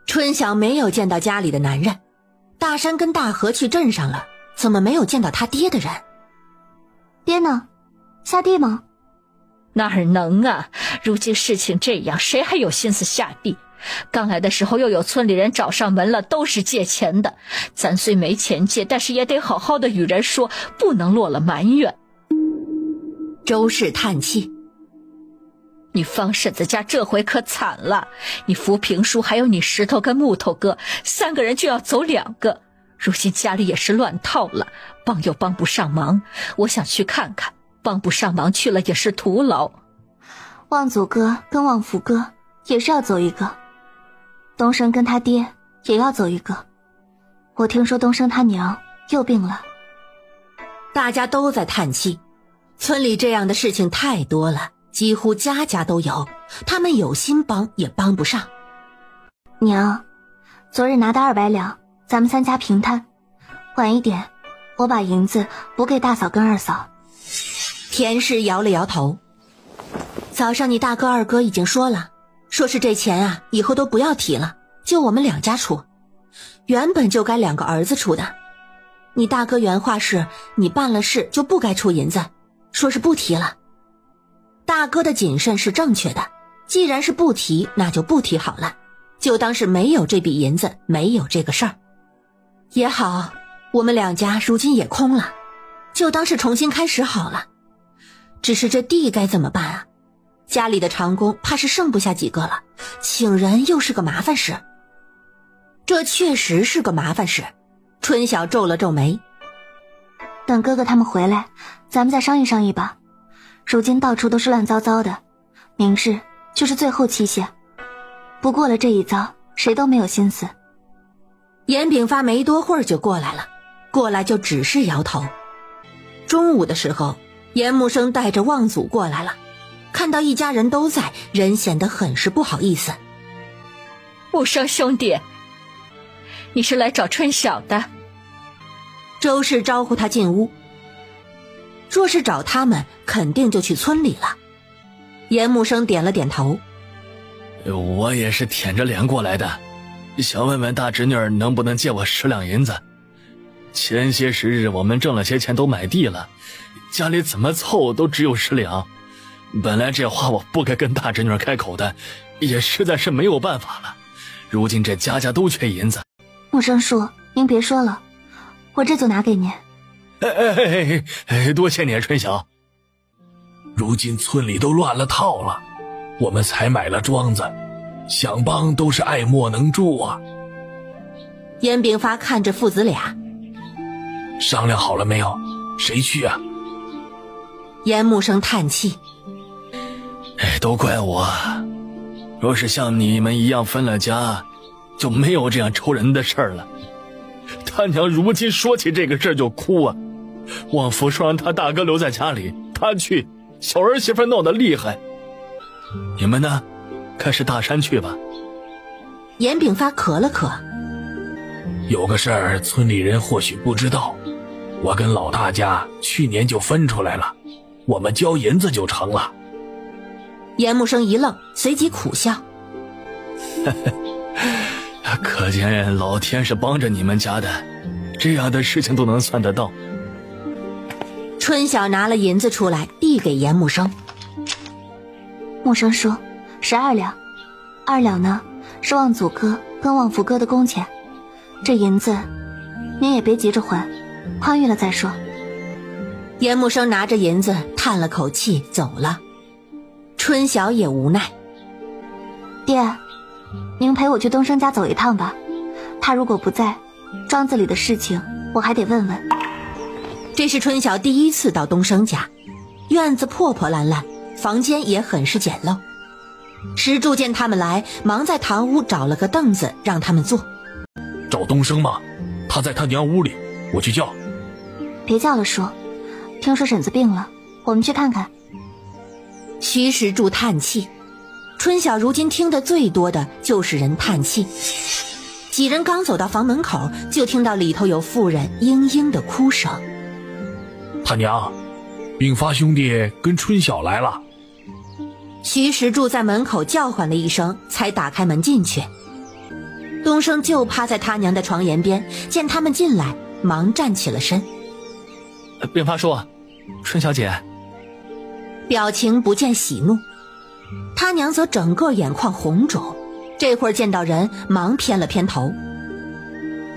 春晓没有见到家里的男人，大山跟大河去镇上了，怎么没有见到他爹的人？爹呢？下地吗？哪儿能啊，如今事情这样，谁还有心思下地？刚来的时候又有村里人找上门了，都是借钱的，咱虽没钱借，但是也得好好的与人说，不能落了埋怨。周氏叹气，你方婶子家这回可惨了，你扶平叔还有你石头跟木头哥3个人就要走2个，如今家里也是乱套了，帮又帮不上忙，我想去看看，帮不上忙去了也是徒劳。望祖哥跟望福哥也是要走一个，东升跟他爹也要走一个，我听说东升他娘又病了。大家都在叹气，村里这样的事情太多了，几乎家家都有，他们有心帮也帮不上。娘，昨日拿的200两，咱们3家平摊，晚一点我把银子补给大嫂跟二嫂。田氏摇了摇头，早上你大哥二哥已经说了，说是这钱啊以后都不要提了，就我们2家出，原本就该2个儿子出的。你大哥原话是你办了事就不该出银子，说是不提了。大哥的谨慎是正确的，既然是不提，那就不提好了，就当是没有这笔银子，没有这个事儿也好。我们2家如今也空了，就当是重新开始好了。只是这地该怎么办啊？家里的长工怕是剩不下几个了，请人又是个麻烦事。这确实是个麻烦事。春晓皱了皱眉，等哥哥他们回来，咱们再商议商议吧。如今到处都是乱糟糟的，明日就是最后期限，不过了这一遭，谁都没有心思。严炳发没多会儿就过来了，过来就只是摇头。中午的时候，严木生带着望祖过来了，看到一家人都在，人显得很是不好意思。木生兄弟，你是来找春晓的？周氏招呼他进屋，若是找他们，肯定就去村里了。严木生点了点头，我也是舔着脸过来的，想问问大侄女能不能借我10两银子。前些时日我们挣了些钱都买地了，家里怎么凑都只有10两，本来这话我不该跟大侄女开口的，也实在是没有办法了，如今这家家都缺银子。木生叔，您别说了，我这就拿给您。多谢你，春晓。如今村里都乱了套了，我们才买了庄子，想帮都是爱莫能助啊。严炳发看着父子俩，商量好了没有？谁去啊？严木生叹气，都怪我，若是像你们一样分了家，就没有这样愁人的事儿了。他娘如今说起这个事儿就哭啊，望福说让他大哥留在家里，他去，小儿媳妇闹得厉害。你们呢？开始大山去吧。严炳发咳了咳，有个事儿村里人或许不知道，我跟老大家去年就分出来了，我们交银子就成了。严木生一愣，随即苦笑，可见老天是帮着你们家的，这样的事情都能算得到。春晓拿了银子出来递给严木生，木生叔，12两，2两呢是望祖哥跟望福哥的工钱，这银子您也别急着还，宽裕了再说。严木生拿着银子叹了口气走了，春晓也无奈。爹，您陪我去东升家走一趟吧，他如果不在，庄子里的事情我还得问问。这是春晓第一次到东升家，院子破破烂烂，房间也很是简陋。石柱见他们来，忙在堂屋找了个凳子让他们坐。找东升吗？他在他娘屋里，我去叫。别叫了叔，听说婶子病了，我们去看看。徐石柱叹气，春晓如今听得最多的就是人叹气。几人刚走到房门口，就听到里头有妇人嘤嘤的哭声。他娘，秉发兄弟跟春晓来了。徐石柱在门口叫唤了一声，才打开门进去。东升就趴在他娘的床沿边，见他们进来，忙站起了身。禀发叔，春小姐。表情不见喜怒，他娘则整个眼眶红肿，这会儿见到人，忙偏了偏头。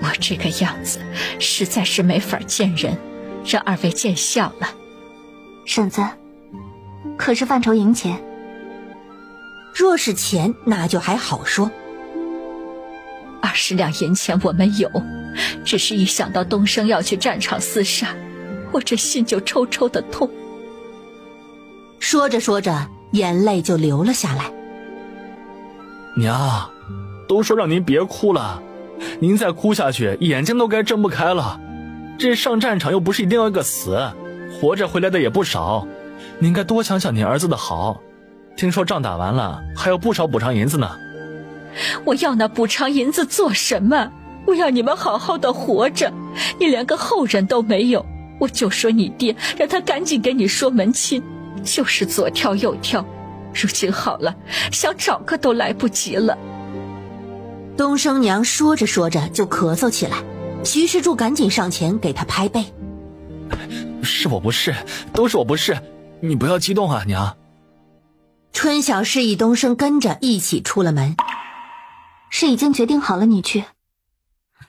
我这个样子实在是没法见人，让二位见笑了。婶子，可是范畴银钱？若是钱，那就还好说。20两银钱我们有，只是一想到东升要去战场厮杀，我这心就抽抽的痛。说着说着，眼泪就流了下来。娘，都说让您别哭了，您再哭下去，眼睛都该睁不开了。这上战场又不是一定要一个死，活着回来的也不少，您该多想想您儿子的好。听说仗打完了，还有不少补偿银子呢。我要那补偿银子做什么？我要你们好好的活着，你连个后人都没有，我就说你爹，让他赶紧给你说门亲，就是左挑右挑，如今好了，想找个都来不及了。东升娘说着说着就咳嗽起来，徐世柱赶紧上前给他拍背。是我不是，都是我不是，你不要激动啊，娘。春晓示意东升跟着一起出了门。是已经决定好了你去？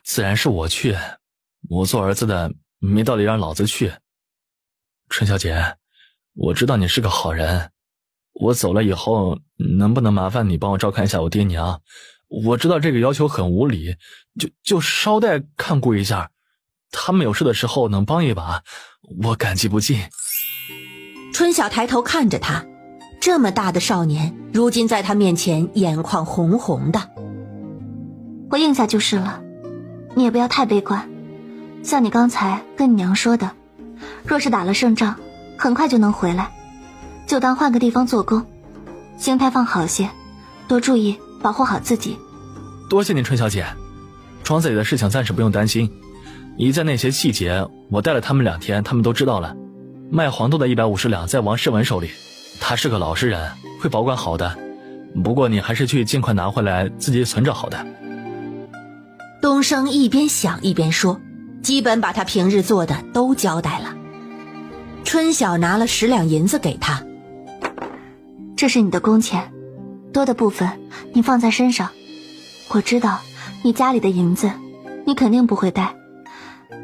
自然是我去，我做儿子的没道理让老子去。春小姐，我知道你是个好人，我走了以后能不能麻烦你帮我照看一下我爹娘？我知道这个要求很无理，就捎带看顾一下，他们有事的时候能帮一把，我感激不尽。春晓抬头看着他，这么大的少年，如今在他面前眼眶红红的。我应下就是了，你也不要太悲观。像你刚才跟你娘说的，若是打了胜仗，很快就能回来，就当换个地方做工，心态放好些，多注意保护好自己。多谢您，春小姐。庄子里的事情暂时不用担心，一在那些细节，我带了他们2天，他们都知道了。卖黄豆的150两在王世文手里，他是个老实人，会保管好的。不过你还是去尽快拿回来，自己存着好的。东升一边想一边说，基本把他平日做的都交代了。春晓拿了10两银子给他，这是你的工钱，多的部分你放在身上。我知道你家里的银子你肯定不会带，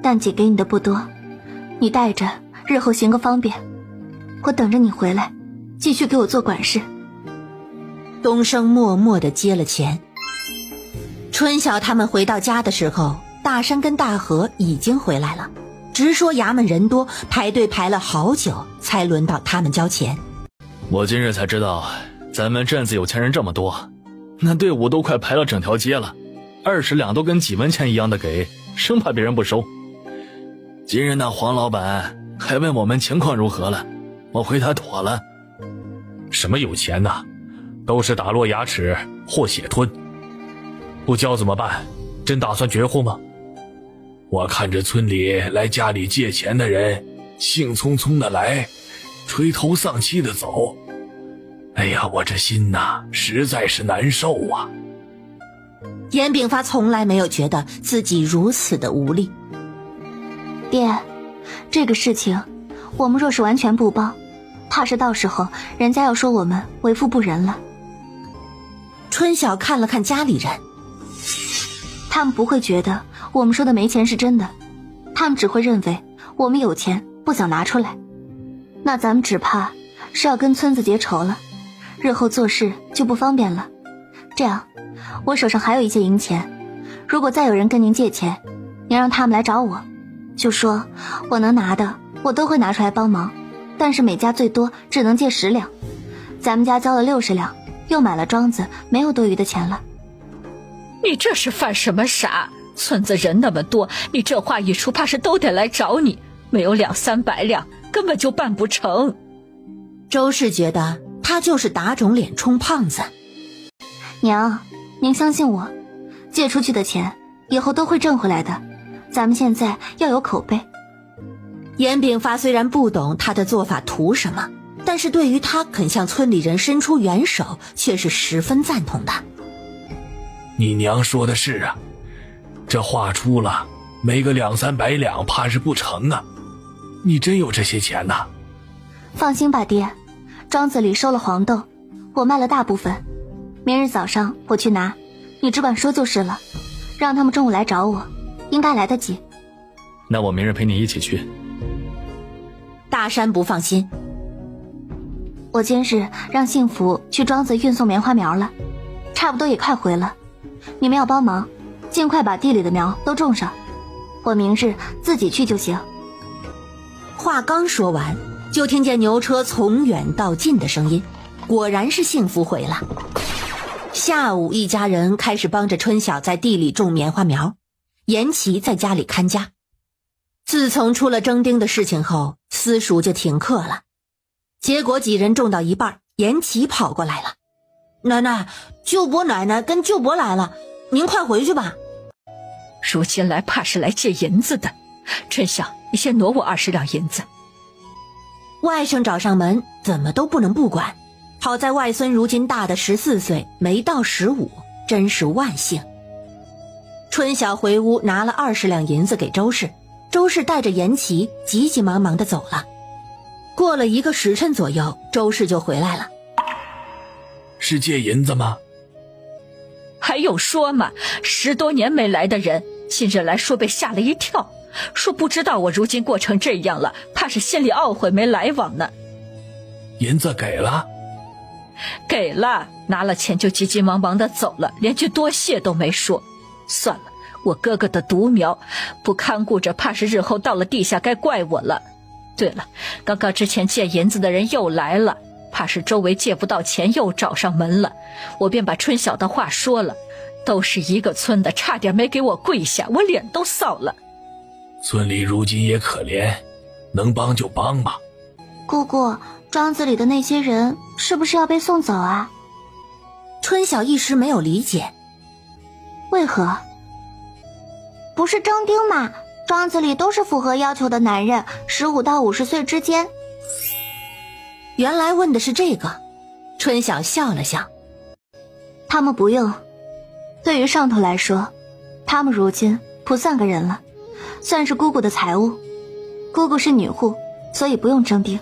但姐给你的不多，你带着日后行个方便。我等着你回来继续给我做管事。东升默默地接了钱。春晓他们回到家的时候，大山跟大河已经回来了，直说衙门人多，排队排了好久才轮到他们交钱。我今日才知道咱们镇子有钱人这么多，那队伍都快排了整条街了，20两都跟几文钱一样的给，生怕别人不收。今日那黄老板还问我们情况如何了，我回他妥了。什么有钱呢？都是打落牙齿或血吞，不交怎么办？真打算绝户吗？我看着村里来家里借钱的人兴冲冲的来，垂头丧气的走，哎呀，我这心呐实在是难受啊。严炳发从来没有觉得自己如此的无力。爹，这个事情我们若是完全不帮，怕是到时候人家要说我们为富不仁了。春晓看了看家里人，他们不会觉得我们说的没钱是真的，他们只会认为我们有钱不想拿出来，那咱们只怕是要跟村子结仇了，日后做事就不方便了。这样，我手上还有一些银钱，如果再有人跟您借钱，您让他们来找我，就说我能拿的我都会拿出来帮忙，但是每家最多只能借10两，咱们家交了60两，又买了庄子，没有多余的钱了。你这是犯什么傻？村子人那么多，你这话一出，怕是都得来找你，没有200-300两根本就办不成。周氏觉得他就是打肿脸充胖子。娘，您相信我，借出去的钱以后都会挣回来的，咱们现在要有口碑。严炳发虽然不懂他的做法图什么，但是对于他肯向村里人伸出援手却是十分赞同的。你娘说的是啊，这话出了，没个200-300两怕是不成啊。你真有这些钱呐？放心吧爹，庄子里收了黄豆，我卖了大部分，明日早上我去拿，你只管说就是了，让他们中午来找我，应该来得及。那我明日陪你一起去。大山不放心，我今日让幸福去庄子运送棉花苗了，差不多也快回了，你们要帮忙，尽快把地里的苗都种上，我明日自己去就行。话刚说完，就听见牛车从远到近的声音，果然是幸福回了。下午一家人开始帮着春晓在地里种棉花苗，严琦在家里看家。自从出了征丁的事情后，私塾就停课了。结果几人种到一半，严琦跑过来了：“奶奶，舅伯奶奶跟舅伯来了，您快回去吧。”如今来怕是来借银子的，春晓，你先挪我20两银子。外甥找上门，怎么都不能不管。好在外孙如今大的14岁，没到15，真是万幸。春晓回屋拿了20两银子给周氏，周氏带着严琦急急忙忙地走了。过了1个时辰左右，周氏就回来了。是借银子吗？还用说吗？10多年没来的人，今日来说被吓了一跳，说不知道我如今过成这样了，怕是心里懊悔没来往呢。银子给了？给了，拿了钱就急急忙忙地走了，连句多谢都没说。算了，我哥哥的独苗不看顾着，怕是日后到了地下该怪我了。对了，刚刚之前借银子的人又来了，怕是周围借不到钱又找上门了，我便把春晓的话说了，都是一个村的，差点没给我跪下，我脸都臊了。村里如今也可怜，能帮就帮吧。姑姑，庄子里的那些人是不是要被送走啊？春晓一时没有理解。为何？不是征丁吗？庄子里都是符合要求的男人，15到50岁之间。原来问的是这个。春晓笑了笑。他们不用，对于上头来说，他们如今不算个人了，算是姑姑的财物。姑姑是女户，所以不用征丁。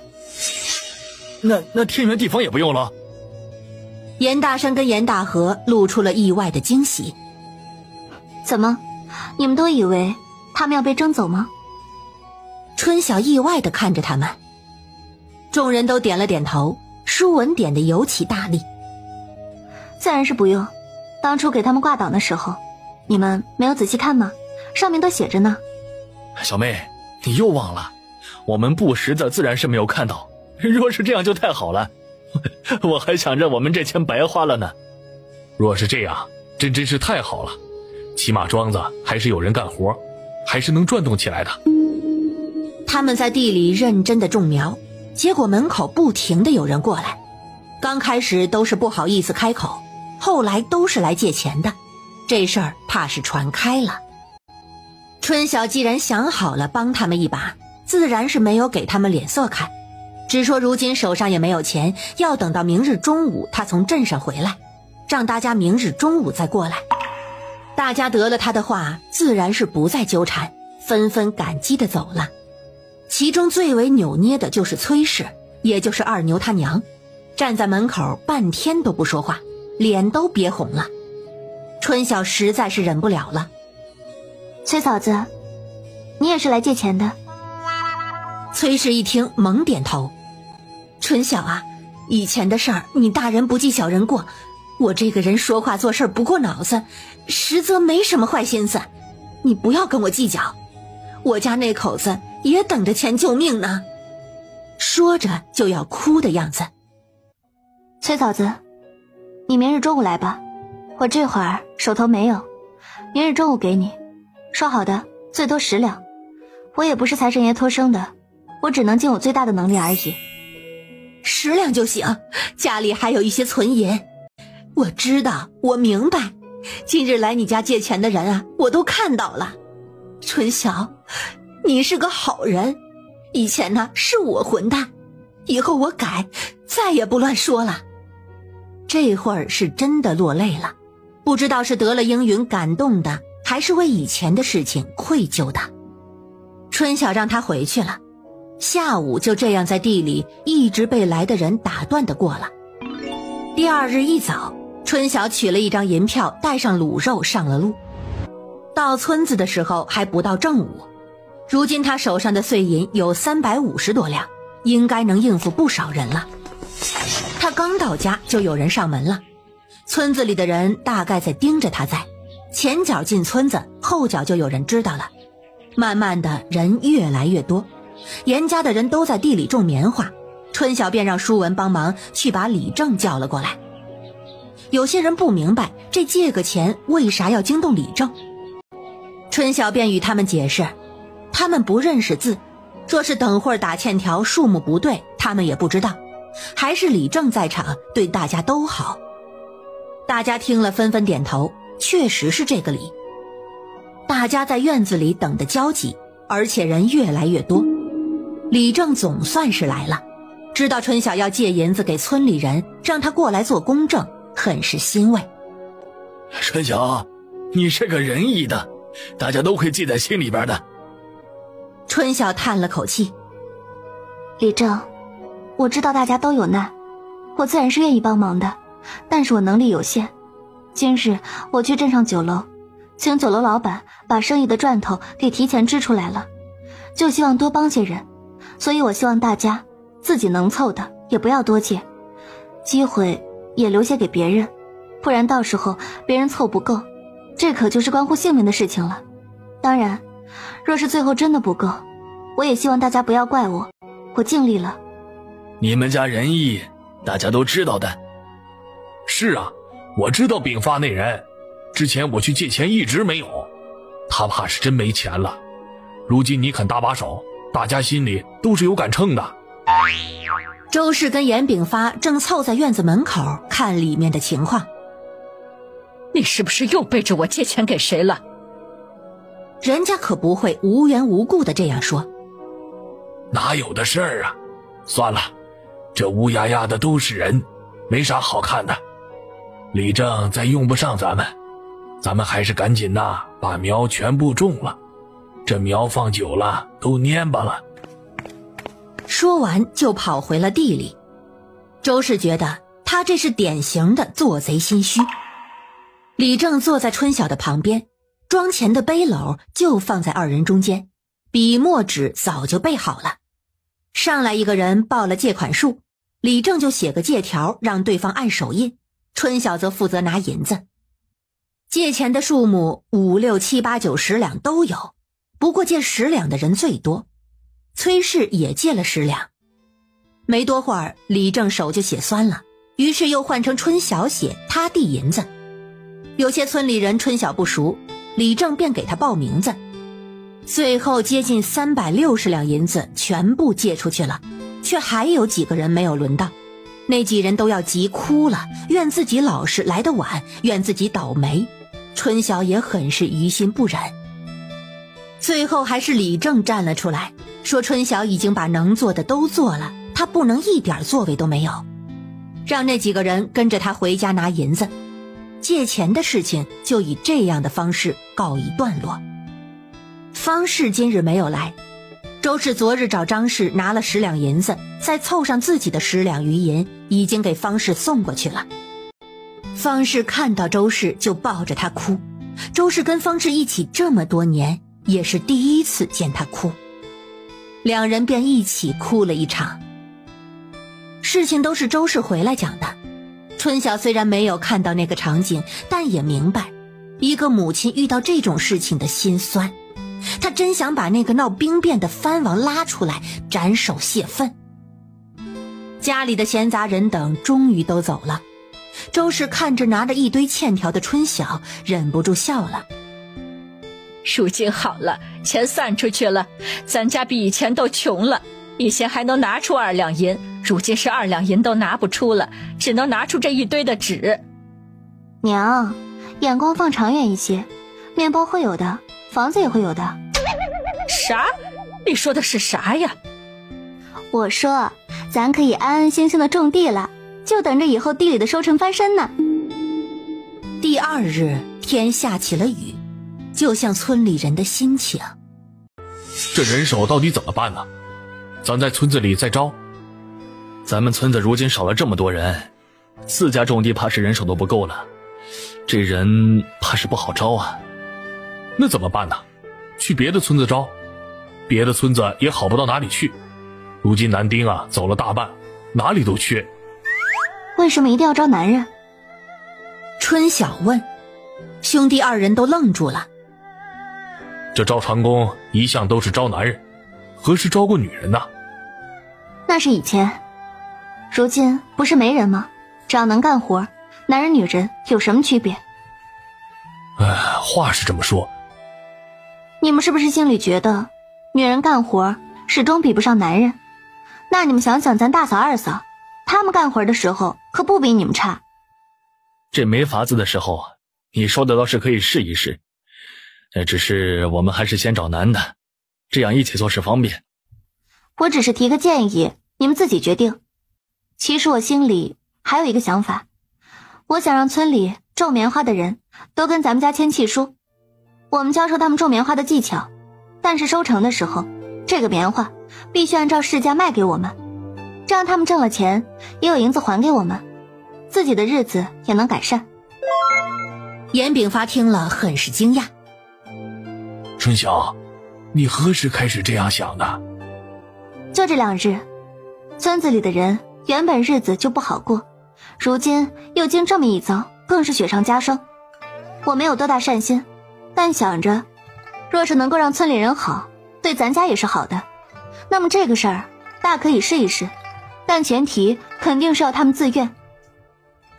那天元地方也不用了？严大山跟严大河露出了意外的惊喜。怎么，你们都以为他们要被征走吗？春晓意外地看着他们。众人都点了点头，舒文点的尤其大力。自然是不用，当初给他们挂档的时候，你们没有仔细看吗？上面都写着呢。小妹，你又忘了，我们不识的自然是没有看到，若是这样就太好了，我还想着我们这钱白花了呢。若是这样，这真是太好了，起码庄子还是有人干活，还是能转动起来的。他们在地里认真的种苗，结果门口不停的有人过来，刚开始都是不好意思开口，后来都是来借钱的，这事儿怕是传开了。春晓既然想好了帮他们一把，自然是没有给他们脸色看，只说如今手上也没有钱，要等到明日中午他从镇上回来，让大家明日中午再过来。大家得了他的话，自然是不再纠缠，纷纷感激的走了。其中最为扭捏的就是崔氏，也就是二牛他娘，站在门口半天都不说话，脸都憋红了。春晓实在是忍不了了。崔嫂子，你也是来借钱的？崔氏一听猛点头。春晓啊，以前的事儿你大人不计小人过，我这个人说话做事不过脑子，实则没什么坏心思，你不要跟我计较，我家那口子也等着钱救命呢。说着就要哭的样子。崔嫂子，你明日中午来吧，我这会儿手头没有，明日中午给你，说好的最多10两，我也不是财神爷托生的，我只能尽我最大的能力而已。10两就行，家里还有一些存银。我知道，我明白，今日来你家借钱的人啊，我都看到了。春晓，你是个好人，以前呢是我混蛋，以后我改，再也不乱说了。这会儿是真的落泪了，不知道是得了应允感动的，还是为以前的事情愧疚的。春晓让他回去了，下午就这样在地里一直被来的人打断的过了。第二日一早，春晓取了一张银票，带上卤肉上了路。到村子的时候还不到正午，如今他手上的碎银有350多两，应该能应付不少人了。他刚到家就有人上门了，村子里的人大概在盯着他在，前脚进村子，后脚就有人知道了。慢慢的人越来越多，严家的人都在地里种棉花，春晓便让舒文帮忙去把李正叫了过来。有些人不明白这借个钱为啥要惊动李正，春晓便与他们解释，他们不认识字，若是等会儿打欠条数目不对，他们也不知道，还是李正在场，对大家都好。大家听了纷纷点头，确实是这个理。大家在院子里等得焦急，而且人越来越多。李正总算是来了，知道春晓要借银子给村里人，让他过来做公证，很是欣慰。春晓，你是个仁义的，大家都会记在心里边的。春晓叹了口气，李正，我知道大家都有难，我自然是愿意帮忙的，但是我能力有限。今日我去镇上酒楼，请酒楼老板把生意的赚头给提前支出来了，就希望多帮些人，所以我希望大家自己能凑的也不要多借，机会也留些给别人，不然到时候别人凑不够，这可就是关乎性命的事情了。当然，若是最后真的不够，我也希望大家不要怪我，我尽力了。你们家仁义，大家都知道的。是啊，我知道丙发那人，之前我去借钱一直没有，他怕是真没钱了。如今你肯搭把手，大家心里都是有杆秤的。周氏跟严炳发正凑在院子门口看里面的情况。你是不是又背着我借钱给谁了？人家可不会无缘无故的这样说。哪有的事儿啊，算了，这乌压压的都是人，没啥好看的。李正再用不上咱们还是赶紧把苗全部种了，这苗放久了都蔫巴了。说完就跑回了地里。周氏觉得他这是典型的做贼心虚。李正坐在春晓的旁边，装钱的背篓就放在二人中间，笔墨纸早就备好了。上来一个人报了借款数，李正就写个借条让对方按手印，春晓则负责拿银子。借钱的数目5、6、7、8、9、10两都有，不过借10两的人最多，崔氏也借了10两。没多会儿，李正手就写酸了，于是又换成春晓写，他递银子。有些村里人春晓不熟，李正便给他报名字。最后接近360两银子全部借出去了，却还有几个人没有轮到。那几人都要急哭了，怨自己老实来得晚，怨自己倒霉。春晓也很是于心不忍。最后还是李正站了出来，说春晓已经把能做的都做了，他不能一点作为都没有，让那几个人跟着他回家拿银子。借钱的事情就以这样的方式告一段落。方氏今日没有来，周氏昨日找张氏拿了10两银子，再凑上自己的10两余银，已经给方氏送过去了。方氏看到周氏就抱着他哭，周氏跟方氏一起这么多年，也是第一次见他哭，两人便一起哭了一场。事情都是周氏回来讲的，春晓虽然没有看到那个场景，但也明白一个母亲遇到这种事情的心酸。他真想把那个闹兵变的藩王拉出来斩首泄愤。家里的闲杂人等终于都走了，周氏看着拿着一堆欠条的春晓，忍不住笑了。如今好了，钱散出去了，咱家比以前都穷了，以前还能拿出2两银，如今是2两银都拿不出了，只能拿出这一堆的纸。娘，眼光放长远一些，面包会有的，房子也会有的。啥？你说的是啥呀？我说，咱可以安安心心的种地了，就等着以后地里的收成翻身呢。第2日，天下起了雨，就像村里人的心情。这人手到底怎么办呢？咱在村子里再招。咱们村子如今少了这么多人，4家种地怕是人手都不够了，这人怕是不好招啊。那怎么办呢？去别的村子招，别的村子也好不到哪里去。如今男丁啊走了大半，哪里都缺。为什么一定要招男人？春晓问。兄弟2人都愣住了。这招船工一向都是招男人，何时招过女人呢？那是以前，如今不是没人吗？只要能干活，男人女人有什么区别？话是这么说，你们是不是心里觉得女人干活始终比不上男人？那你们想想咱大嫂二嫂，他们干活的时候可不比你们差。这没法子的时候，你说的倒是可以试一试，只是我们还是先找男的，这样一起做事方便。我只是提个建议，你们自己决定。其实我心里还有一个想法，我想让村里种棉花的人都跟咱们家签契书，我们教授他们种棉花的技巧，但是收成的时候，这个棉花必须按照市价卖给我们，这样他们挣了钱也有银子还给我们，自己的日子也能改善。严炳发听了很是惊讶。春晓，你何时开始这样想的？就这2日，村子里的人原本日子就不好过，如今又经这么一遭，更是雪上加霜。我没有多大善心，但想着若是能够让村里人好，对咱家也是好的，那么这个事儿大可以试一试，但前提肯定是要他们自愿。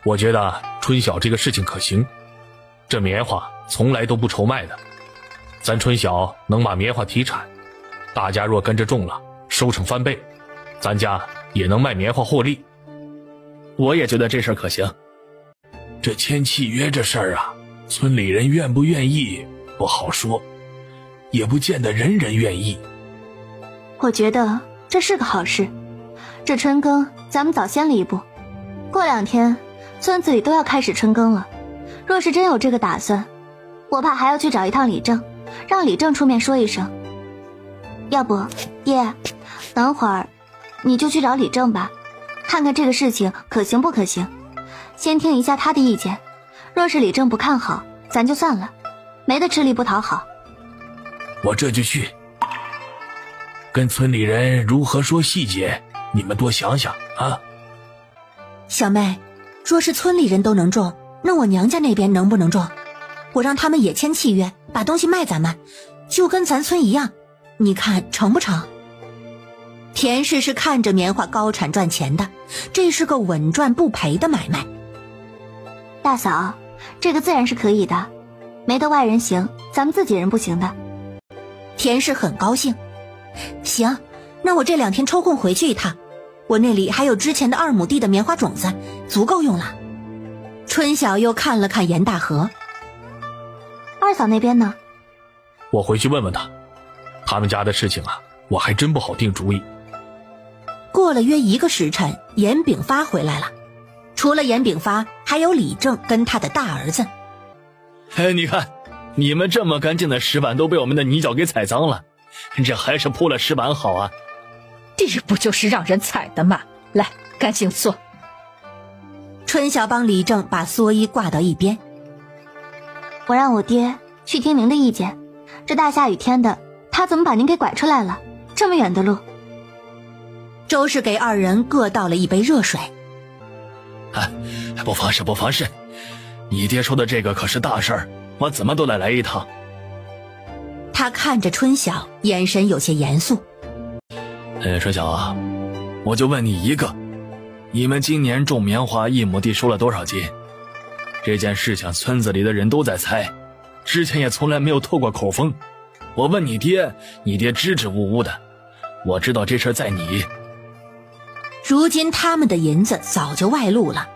我觉得春晓这个事情可行，这棉花从来都不愁卖的，咱春晓能把棉花提产，大家若跟着种了，收成翻倍，咱家也能卖棉花获利。我也觉得这事儿可行。这签契约这事儿啊，村里人愿不愿意不好说，也不见得人人愿意。我觉得这是个好事，这春耕咱们早先了一步，过2天村子里都要开始春耕了。若是真有这个打算，我怕还要去找一趟李正，让李正出面说一声。要不爹，等会儿你就去找李正吧，看看这个事情可行不可行，先听一下他的意见，若是李正不看好，咱就算了，没得吃力不讨好。我这就去跟村里人如何说细节，你们多想想啊。小妹，若是村里人都能种，那我娘家那边能不能种？我让他们也签契约，把东西卖咱们，就跟咱村一样，你看成不成？田氏是看着棉花高产赚钱的，这是个稳赚不赔的买卖。大嫂，这个自然是可以的，没得外人行，咱们自己人不行的。田氏很高兴。行，那我这2天抽空回去一趟，我那里还有之前的2亩地的棉花种子，足够用了。春晓又看了看严大河。二嫂那边呢？我回去问问他们家的事情啊，我还真不好定主意。过了约1个时辰，严炳发回来了。除了严炳发，还有李正跟他的大儿子。你看，你们这么干净的石板都被我们的泥脚给踩脏了，这还是铺了石板好啊。地不就是让人踩的吗？来，赶紧坐。春晓帮李正把蓑衣挂到一边。我让我爹去听您的意见，这大下雨天的，他怎么把您给拐出来了？这么远的路。周氏给2人各倒了一杯热水。不妨事不妨事，你爹说的这个可是大事儿，我怎么都得来一趟。他看着春晓，眼神有些严肃。春晓啊，我就问你一个，你们今年种棉花1亩地收了多少斤？这件事情村子里的人都在猜，之前也从来没有透过口风。我问你爹，你爹支支吾吾的。我知道这事在你。如今他们的银子早就外露了，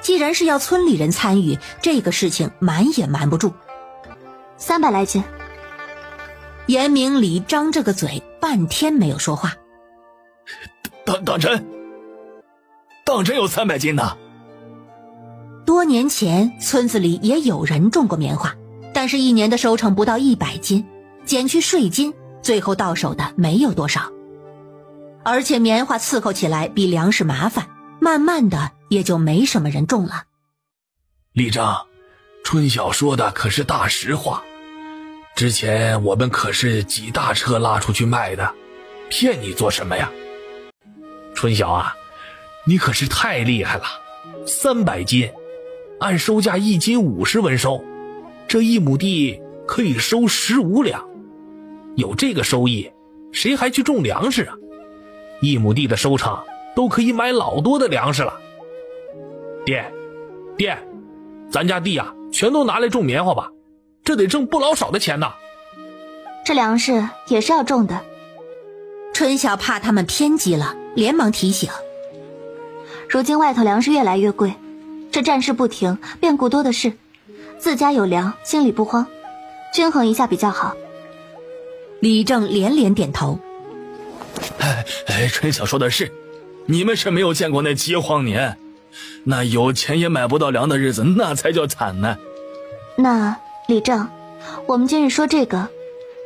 既然是要村里人参与，这个事情瞒也瞒不住。300来斤。严明礼张着个嘴，半天没有说话。当真有300斤呢？多年前村子里也有人种过棉花，但是一年的收成不到100斤，减去税金，最后到手的没有多少。而且棉花伺候起来比粮食麻烦，慢慢的也就没什么人种了。李正，春晓说的可是大实话，之前我们可是几大车拉出去卖的，骗你做什么呀？春晓啊，你可是太厉害了，300斤，按收价1斤50文收，这1亩地可以收15两，有这个收益，谁还去种粮食啊？1亩地的收成都可以买老多的粮食了。爹，咱家地啊，全都拿来种棉花吧，这得挣不老少的钱呢。这粮食也是要种的。春晓怕他们偏激了，连忙提醒。如今外头粮食越来越贵，这战事不停，变故多的是，自家有粮，心里不慌，均衡一下比较好。李正连连点头。春晓说的是，你们是没有见过那饥荒年，那有钱也买不到粮的日子，那才叫惨呢。那李正，我们今日说这个，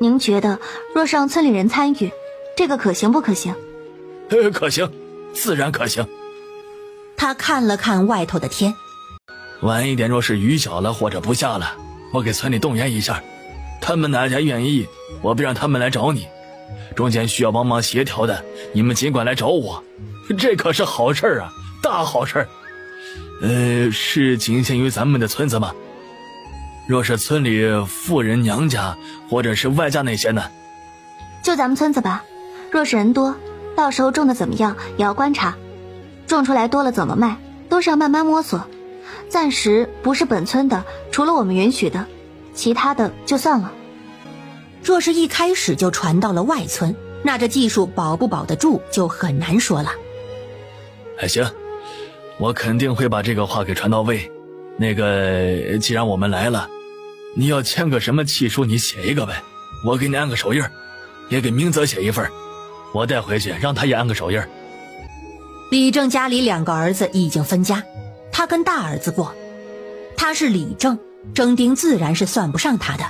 您觉得若是让村里人参与，这个可行不可行？可行，自然可行。他看了看外头的天，晚一点若是雨小了或者不下了，我给村里动员一下，他们哪家愿意，我便让他们来找你。中间需要帮忙协调的，你们尽管来找我，这可是好事啊，大好事。是仅限于咱们的村子吗？若是村里妇人娘家或者是外家那些呢？就咱们村子吧，若是人多，到时候种的怎么样也要观察，种出来多了怎么卖，都是要慢慢摸索。暂时不是本村的，除了我们允许的，其他的就算了。若是一开始就传到了外村，那这技术保不保得住就很难说了。行，我肯定会把这个话给传到位。那个，既然我们来了，你要签个什么契书，你写一个呗，我给你按个手印，也给明泽写一份，我带回去让他也按个手印。李正家里2个儿子已经分家，他跟大儿子过，他是李正，征丁自然是算不上他的，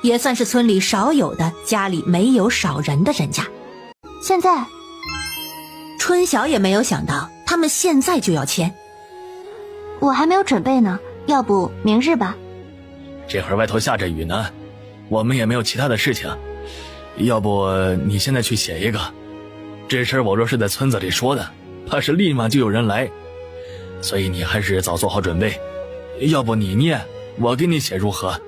也算是村里少有的家里没有少人的人家。现在春晓也没有想到他们现在就要签。我还没有准备呢，要不明日吧。这会儿外头下着雨呢，我们也没有其他的事情，要不你现在去写一个，这事儿我若是在村子里说的，怕是立马就有人来，所以你还是早做好准备。要不你念，我给你写如何？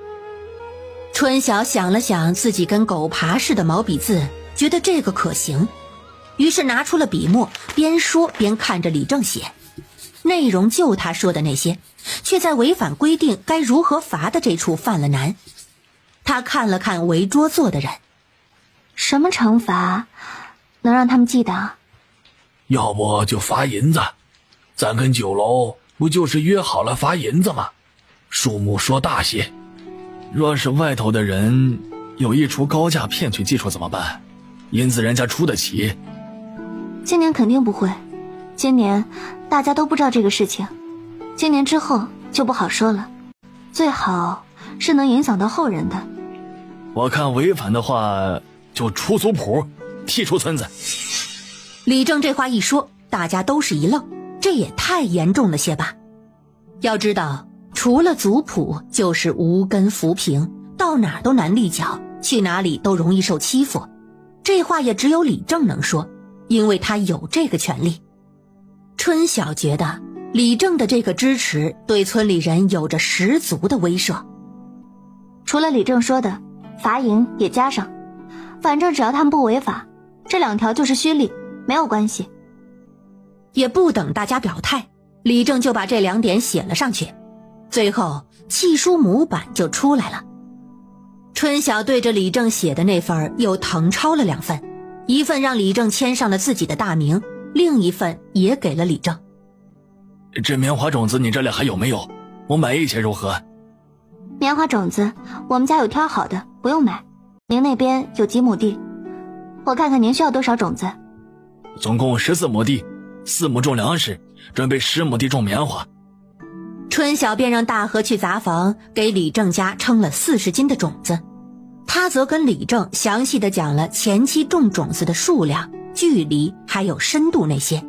春晓想了想自己跟狗爬似的毛笔字，觉得这个可行，于是拿出了笔墨，边说边看着李正写。内容就他说的那些，却在违反规定该如何罚的这处犯了难。他看了看围桌坐的人，什么惩罚能让他们记得？要不就罚银子，咱跟酒楼不就是约好了罚银子吗？数目说大些。若是外头的人有意出高价骗取技术怎么办？银子人家出得起？今年肯定不会，今年大家都不知道这个事情，今年之后就不好说了，最好是能影响到后人的。我看违反的话就出族谱，踢出村子。李正这话一说，大家都是一愣，这也太严重了些吧。要知道除了族谱就是无根浮萍，到哪都难立脚，去哪里都容易受欺负。这话也只有李正能说，因为他有这个权利。春晓觉得李正的这个支持对村里人有着十足的威慑。除了李正说的罚银也加上，反正只要他们不违法，这2条就是虚例，没有关系。也不等大家表态，李正就把这2点写了上去，最后契书模板就出来了。春晓对着李正写的那份又誊抄了2份，一份让李正签上了自己的大名，另一份也给了李正。这棉花种子你这里还有没有？我买一些如何？棉花种子我们家有挑好的，不用买。您那边有几亩地？我看看您需要多少种子。总共14亩地，4亩种粮食，准备10亩地种棉花。春晓便让大河去杂房给李正家称了40斤的种子，他则跟李正详细的讲了前期种种子的数量、距离还有深度那些。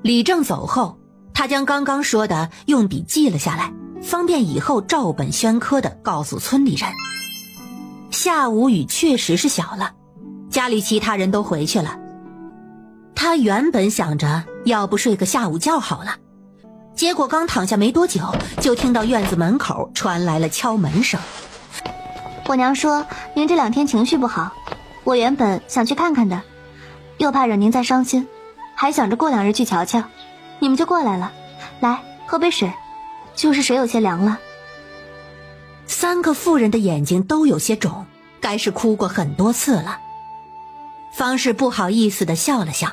李正走后，他将刚刚说的用笔记了下来，方便以后照本宣科的告诉村里人。下午雨确实是小了，家里其他人都回去了。他原本想着要不睡个下午觉好了，结果刚躺下没多久，就听到院子门口传来了敲门声。我娘说您这2天情绪不好，我原本想去看看的，又怕惹您再伤心，还想着过2日去瞧瞧，你们就过来了。来，喝杯水，就是水有些凉了。3个妇人的眼睛都有些肿，该是哭过很多次了。方氏不好意思地笑了笑，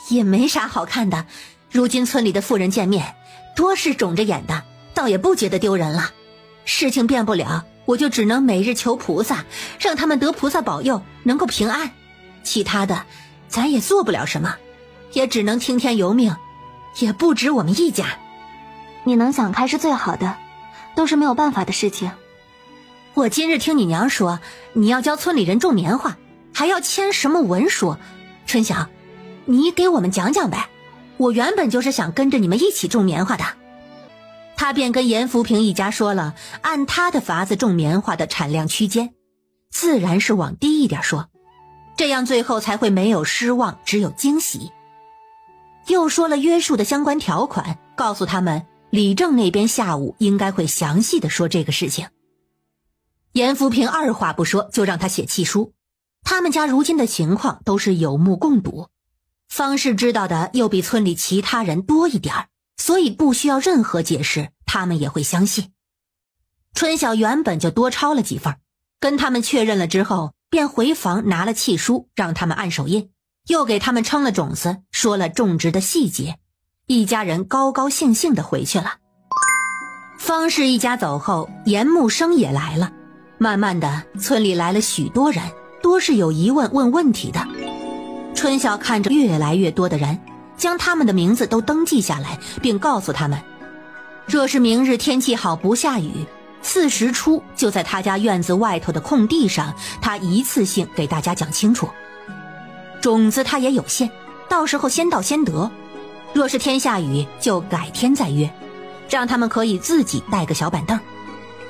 也没啥好看的，如今村里的妇人见面多是肿着眼的，倒也不觉得丢人了。事情变不了，我就只能每日求菩萨，让他们得菩萨保佑，能够平安。其他的咱也做不了什么，也只能听天由命，也不止我们一家。你能想开是最好的，都是没有办法的事情。我今日听你娘说你要教村里人种棉花，还要签什么文书，春晓，你给我们讲讲呗。我原本就是想跟着你们一起种棉花的。他便跟严福平一家说了按他的法子种棉花的产量区间，自然是往低一点说，这样最后才会没有失望，只有惊喜。又说了约束的相关条款，告诉他们李正那边下午应该会详细的说这个事情。严福平二话不说就让他写契书，他们家如今的情况都是有目共睹，方氏知道的又比村里其他人多一点，所以不需要任何解释，他们也会相信。春晓原本就多抄了几份，跟他们确认了之后，便回房拿了契书让他们按手印，又给他们称了种子，说了种植的细节，一家人高高兴兴地回去了。方氏一家走后，严木生也来了。慢慢的，村里来了许多人，多是有疑问问问题的。春晓看着越来越多的人，将他们的名字都登记下来，并告诉他们，若是明日天气好不下雨，4时初就在他家院子外头的空地上，他一次性给大家讲清楚。种子他也有限，到时候先到先得，若是天下雨就改天再约，让他们可以自己带个小板凳。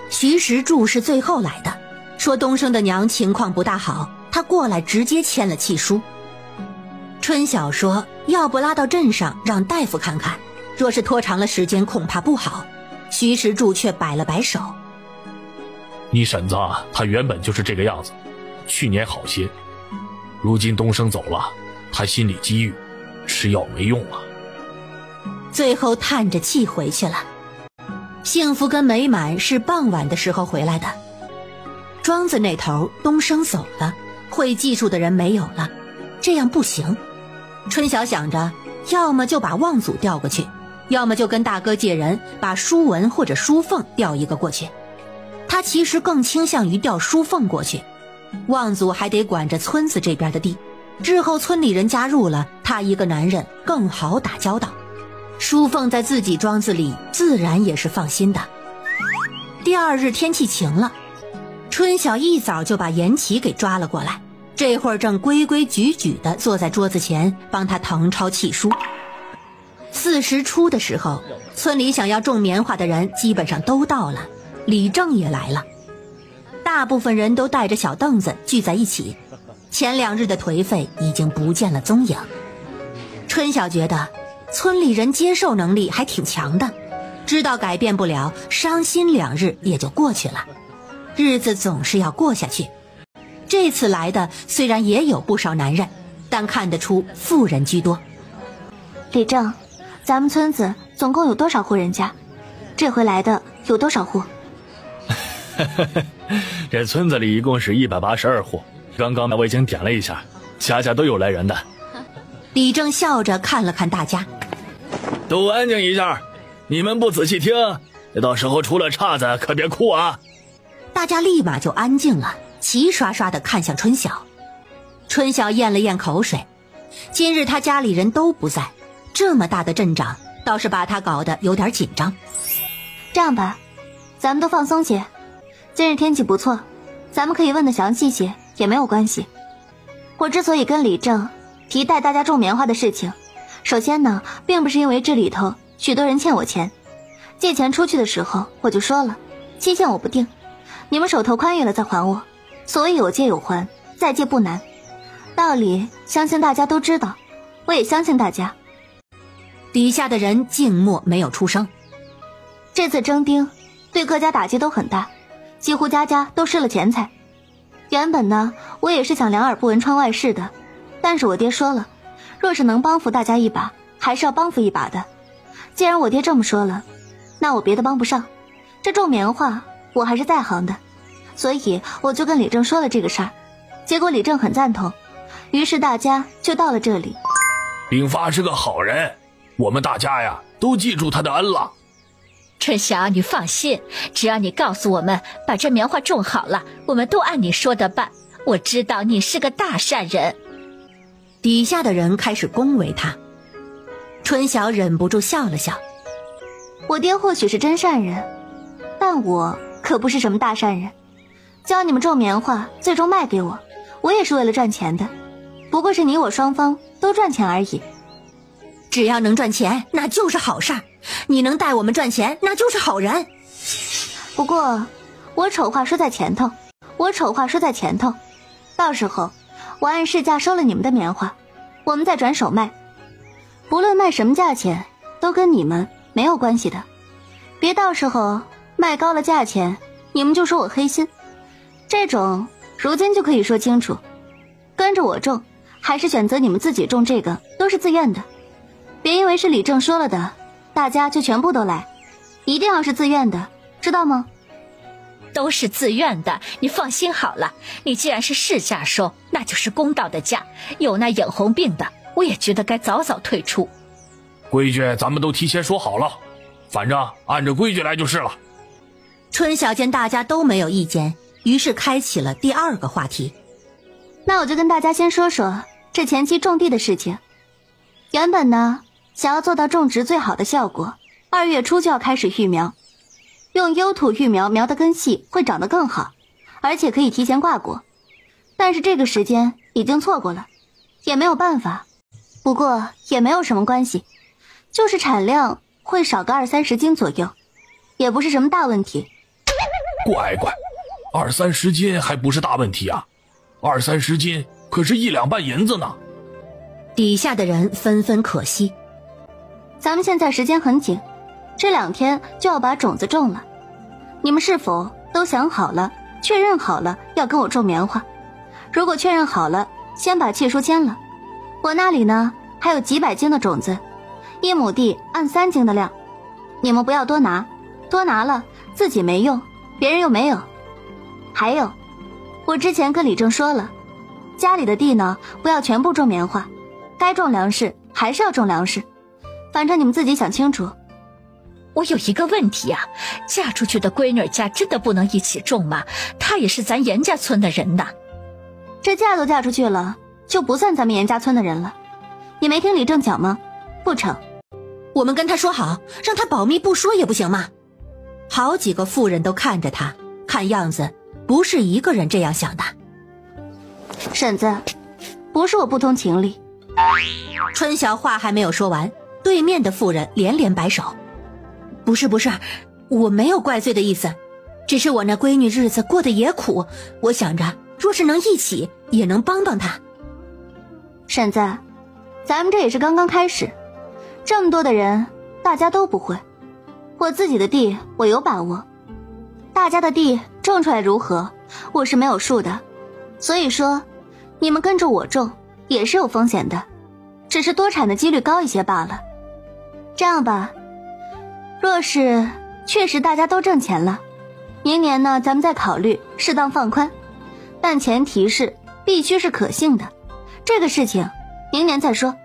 徐石柱是最后来的，说东升的娘情况不大好，他过来直接签了契书。春晓说要不拉到镇上让大夫看看，若是拖长了时间恐怕不好。徐石柱却摆了摆手，你婶子她原本就是这个样子，去年好些，如今东升走了，她心里积郁，吃药没用啊。最后叹着气回去了。幸福跟美满是傍晚的时候回来的。庄子那头东升走了，会技术的人没有了，这样不行。春晓想着，要么就把望祖调过去，要么就跟大哥借人把舒文或者舒凤调一个过去。他其实更倾向于调舒凤过去，望祖还得管着村子这边的地，之后村里人加入了，他一个男人更好打交道。舒凤在自己庄子里自然也是放心的。第2日天气晴了，春晓一早就把严琦给抓了过来，这会儿正规规矩矩地坐在桌子前帮他誊抄契书。4时初的时候，村里想要种棉花的人基本上都到了，李正也来了。大部分人都带着小凳子聚在一起，前2日的颓废已经不见了踪影。春晓觉得村里人接受能力还挺强的，知道改变不了，伤心2日也就过去了。日子总是要过下去。这次来的虽然也有不少男人，但看得出妇人居多。李正，咱们村子总共有多少户人家？这回来的有多少户？这村子里一共是182户，刚刚我已经点了一下，家家都有来人的。李正笑着看了看大家，都安静一下，你们不仔细听，到时候出了岔子可别哭啊。大家立马就安静了，齐刷刷地看向春晓。春晓咽了咽口水，今日他家里人都不在，这么大的阵仗倒是把他搞得有点紧张。这样吧，咱们都放松些，今日天气不错，咱们可以问得详细些也没有关系。我之所以跟李正提带大家种棉花的事情，首先呢，并不是因为这里头许多人欠我钱，借钱出去的时候我就说了，期限我不定，你们手头宽裕了再还我，所以有借有还，再借不难，道理相信大家都知道，我也相信大家。底下的人静默没有出声。这次征兵对各家打击都很大，几乎家家都失了钱财。原本呢，我也是想两耳不闻窗外事的，但是我爹说了，若是能帮扶大家一把，还是要帮扶一把的。既然我爹这么说了，那我别的帮不上，这种棉花我还是在行的，所以我就跟李正说了这个事儿。结果李正很赞同，于是大家就到了这里。兵发是个好人，我们大家呀都记住他的恩了。春晓，你放心，只要你告诉我们把这棉花种好了，我们都按你说的办。我知道你是个大善人。底下的人开始恭维他。春晓忍不住笑了笑。我爹或许是真善人，但我可不是什么大善人。教你们种棉花，最终卖给我，我也是为了赚钱的，不过是你我双方都赚钱而已。只要能赚钱，那就是好事儿。你能带我们赚钱，那就是好人。不过，我丑话说在前头，到时候我按市价收了你们的棉花，我们再转手卖，不论卖什么价钱，都跟你们没有关系的。别到时候卖高了价钱，你们就说我黑心。这种如今就可以说清楚，跟着我种，还是选择你们自己种，这个都是自愿的。别因为是李正说了的，大家就全部都来，一定要是自愿的，知道吗？都是自愿的，你放心好了。你既然是市价收，那就是公道的价。有那眼红病的，我也觉得该早早退出。规矩咱们都提前说好了，反正按着规矩来就是了。春晓见大家都没有意见，于是开启了第二个话题。那我就跟大家先说说这前期种地的事情。原本呢，想要做到种植最好的效果，2月初就要开始育苗，用优土育苗，苗的根系会长得更好，而且可以提前挂果。但是这个时间已经错过了，也没有办法。不过也没有什么关系，就是产量会少个20-30斤左右，也不是什么大问题。乖，20-30斤还不是大问题啊，20-30斤可是1两半银子呢。底下的人纷纷可惜。咱们现在时间很紧，这2天就要把种子种了。你们是否都想好了，确认好了要跟我种棉花？如果确认好了，先把契书签了。我那里呢还有几百斤的种子，1亩地按3斤的量，你们不要多拿，多拿了自己没用，别人又没有。还有，我之前跟李正说了，家里的地呢不要全部种棉花，该种粮食还是要种粮食，反正你们自己想清楚。我有一个问题啊，嫁出去的闺女家真的不能一起种吗？她也是咱严家村的人呐。这嫁都嫁出去了，就不算咱们严家村的人了。你没听李正讲吗？不成，我们跟他说好，让他保密不说也不行吗？好几个妇人都看着他，看样子不是一个人这样想的。婶子，不是我不通情理。春晓话还没有说完，对面的妇人连连摆手。不是，我没有怪罪的意思，只是我那闺女日子过得也苦，我想着若是能一起，也能帮帮她。婶子，咱们这也是刚刚开始，这么多的人，大家都不会。我自己的地我有把握，大家的地种出来如何，我是没有数的。所以说，你们跟着我种也是有风险的，只是多产的几率高一些罢了。这样吧，若是确实大家都挣钱了，明年呢咱们再考虑适当放宽，但前提是必须是可信的，这个事情明年再说。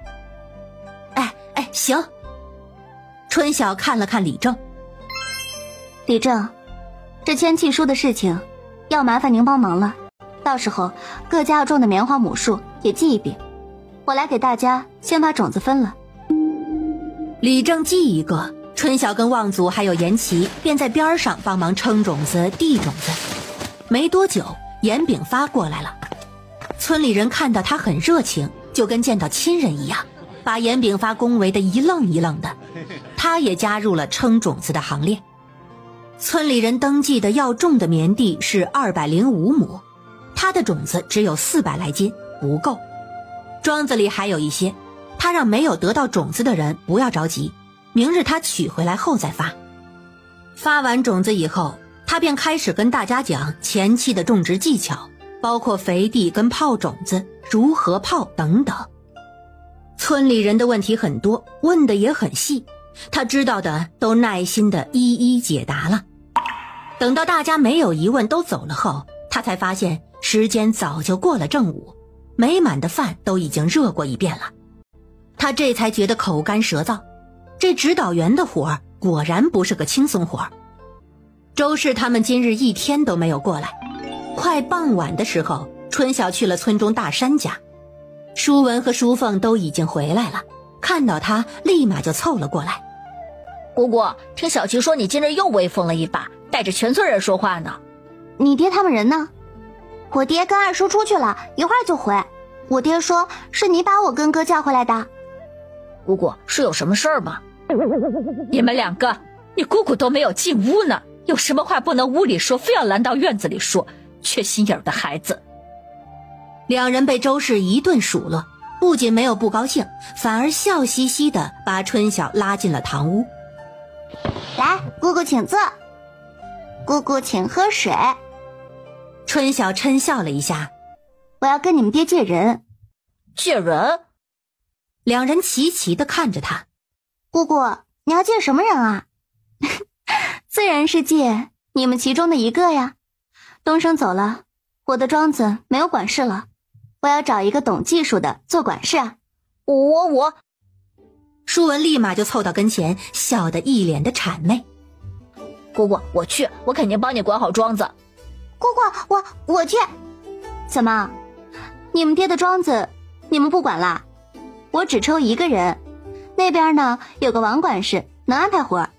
哎，行。春晓看了看李正，李正，这签契书的事情要麻烦您帮忙了，到时候各家要种的棉花亩数也记一笔，我来给大家先把种子分了。李正记一个，春晓跟望族还有严琦便在边上帮忙称种子、递种子。没多久，严炳发过来了。村里人看到他很热情，就跟见到亲人一样，把严炳发恭维得一愣一愣的。他也加入了称种子的行列。村里人登记的要种的棉地是205亩，他的种子只有400来斤，不够。庄子里还有一些，他让没有得到种子的人不要着急，明日他取回来后再发。发完种子以后，他便开始跟大家讲前期的种植技巧，包括肥地跟泡种子、如何泡等等。村里人的问题很多，问的也很细，他知道的都耐心的一一解答了。等到大家没有疑问都走了后，他才发现时间早就过了正午，没满的饭都已经热过一遍了。他这才觉得口干舌燥，这指导员的活儿果然不是个轻松活儿。周氏他们今日一天都没有过来。快傍晚的时候，春晓去了村中大山家，舒文和舒凤都已经回来了，看到他立马就凑了过来。姑姑，听小琪说你今日又威风了一把，带着全村人说话呢。你爹他们人呢？我爹跟二叔出去了，一会儿就回。我爹说是你把我跟哥叫回来的。姑姑，是有什么事儿吗？你们两个，你姑姑都没有进屋呢，有什么话不能屋里说，非要拦到院子里说，缺心眼的孩子。两人被周氏一顿数落，不仅没有不高兴，反而笑嘻嘻地把春晓拉进了堂屋。来，姑姑请坐，姑姑请喝水。春晓嗔笑了一下，我要跟你们爹借人。借人？两人齐齐地看着他。姑姑，你要借什么人啊？自然是借你们其中的一个呀。东升走了，我的庄子没有管事了，我要找一个懂技术的做管事啊。我舒文立马就凑到跟前，笑得一脸的谄媚。姑姑，我去，我肯定帮你管好庄子。姑姑，我去。怎么，你们爹的庄子你们不管啦？我只抽一个人，那边呢有个王管事能安排活儿，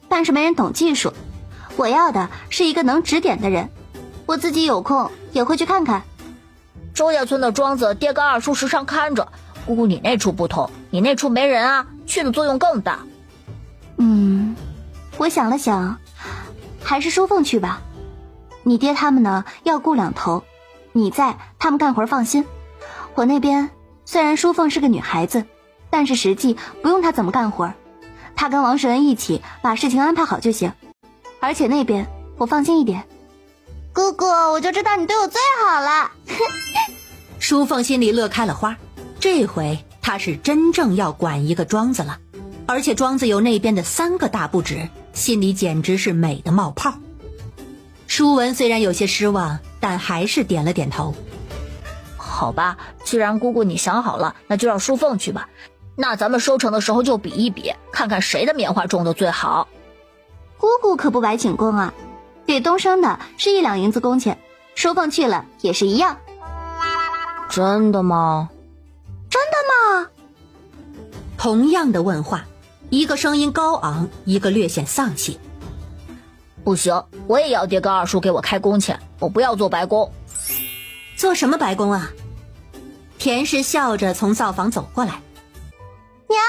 但是没人懂技术，我要的是一个能指点的人，我自己有空也会去看看。周家村的庄子爹跟二叔时常看着，姑姑你那处不同，你那处没人啊，去的作用更大。我想了想，还是舒凤去吧。你爹他们呢要雇2头，你在，他们干活放心。我那边虽然舒凤是个女孩子，但是实际不用她怎么干活，她跟王世恩一起把事情安排好就行。而且那边我放心一点。姑姑，我就知道你对我最好了。舒凤心里乐开了花，这回她是真正要管一个庄子了，而且庄子有那边的3个大不止，心里简直是美得冒泡。舒文虽然有些失望，但还是点了点头。好吧，既然姑姑你想好了，那就让舒凤去吧。那咱们收成的时候就比一比，看看谁的棉花种得最好。姑姑可不白请功啊，给东升的是1两银子工钱，舒凤去了也是一样。真的吗？真的吗？同样的问话，一个声音高昂，一个略显丧气。不行，我也要爹跟二叔给我开工钱，我不要做白工。做什么白工啊？田氏笑着从灶房走过来。娘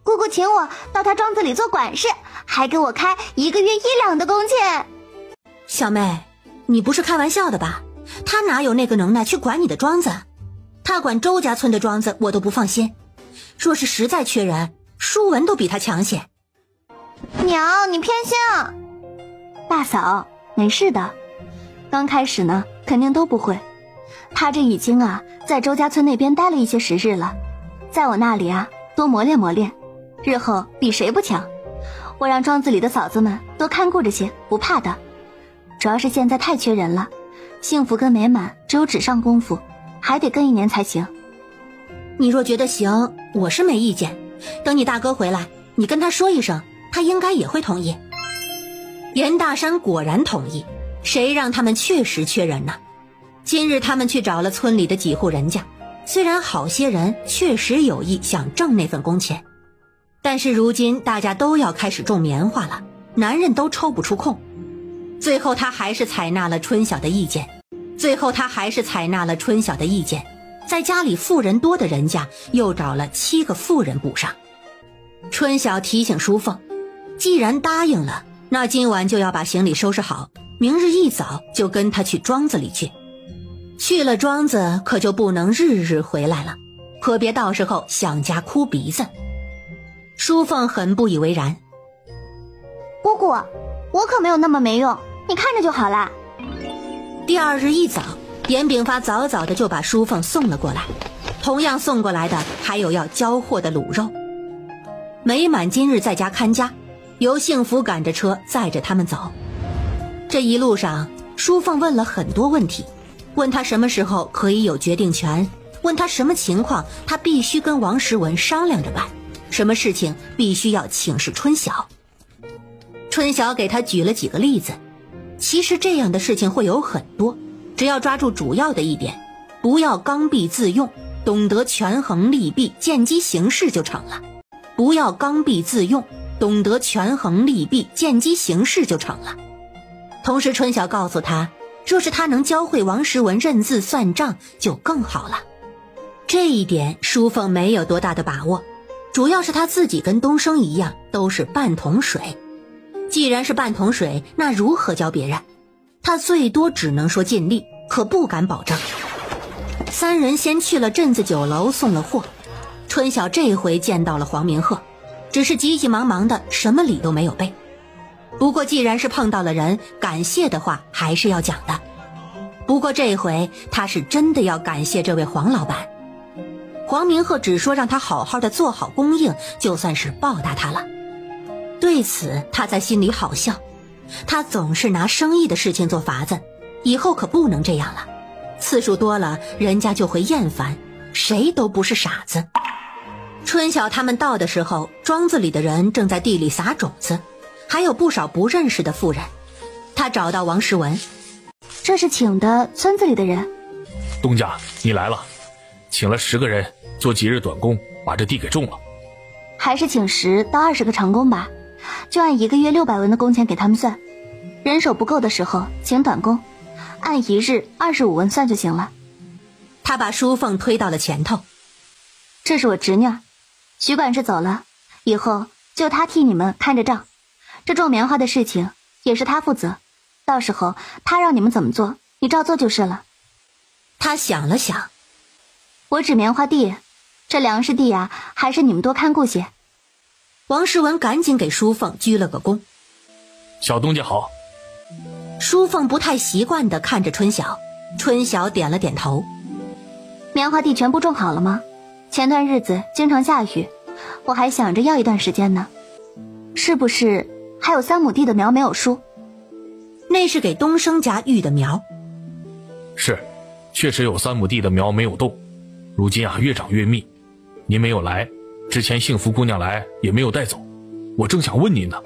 姑姑请我到她庄子里做管事，还给我开1个月1两的工钱。小妹，你不是开玩笑的吧？他哪有那个能耐去管你的庄子？他管周家村的庄子我都不放心，若是实在缺人，舒文都比他强些。娘，你偏心啊。大嫂，没事的，刚开始呢肯定都不会，他这已经在周家村那边待了一些时日了，在我那里多磨练磨练，日后比谁不强。我让庄子里的嫂子们多看顾着些，不怕的。主要是现在太缺人了，幸福跟美满只有纸上功夫，还得跟1年才行。你若觉得行，我是没意见。等你大哥回来，你跟他说一声，他应该也会同意。严大山果然同意，谁让他们确实缺人呢？今日他们去找了村里的几户人家，虽然好些人确实有意想挣那份工钱，但是如今大家都要开始种棉花了，男人都抽不出空。最后他还是采纳了春晓的意见，在家里妇人多的人家又找了7个妇人补上。春晓提醒淑凤，既然答应了，那今晚就要把行李收拾好，明日一早就跟他去庄子里去。去了庄子可就不能日日回来了，可别到时候想家哭鼻子。淑凤很不以为然，姑姑，我可没有那么没用，你看着就好啦。第二日一早，严炳发早早的就把淑凤送了过来，同样送过来的还有要交货的卤肉。美满今日在家看家，由幸福赶着车载着他们走。这一路上，淑凤问了很多问题，问他什么时候可以有决定权，问他什么情况他必须跟王时文商量着办，什么事情必须要请示春晓。春晓给他举了几个例子，其实这样的事情会有很多，只要抓住主要的一点，不要刚愎自用，懂得权衡利弊，见机行事就成了。不要刚愎自用，懂得权衡利弊，见机行事就成了。同时春晓告诉他，若是他能教会王时文认字算账就更好了。这一点淑凤没有多大的把握，主要是他自己跟东升一样都是半桶水。既然是半桶水，那如何教别人？他最多只能说尽力，可不敢保证。三人先去了镇子酒楼送了货，春晓这回见到了黄明鹤，只是急急忙忙的，什么礼都没有备。不过既然是碰到了人，感谢的话还是要讲的。不过这回他是真的要感谢这位黄老板。黄明鹤只说让他好好的做好供应，就算是报答他了。对此他在心里好笑，他总是拿生意的事情做法子，以后可不能这样了，次数多了人家就会厌烦，谁都不是傻子。春晓他们到的时候，庄子里的人正在地里撒种子，还有不少不认识的妇人。他找到王时文，这是请的村子里的人。东家你来了，请了10个人做几日短工，把这地给种了。还是请10到20个长工吧，就按1个月600文的工钱给他们算，人手不够的时候请短工，按1日25文算就行了。他把淑凤推到了前头。这是我侄女，徐管事走了，以后就他替你们看着账，这种棉花的事情也是他负责，到时候他让你们怎么做，你照做就是了。他想了想，我指棉花地，这粮食地啊，还是你们多看顾些。王时文赶紧给淑凤鞠了个躬。小东家好。淑凤不太习惯地看着春晓，春晓点了点头。棉花地全部种好了吗？前段日子经常下雨，我还想着要一段时间呢。是不是还有3亩地的苗没有疏？那是给东升家育的苗。是，确实有3亩地的苗没有动，如今啊越长越密。您没有来，之前幸福姑娘来也没有带走，我正想问您呢。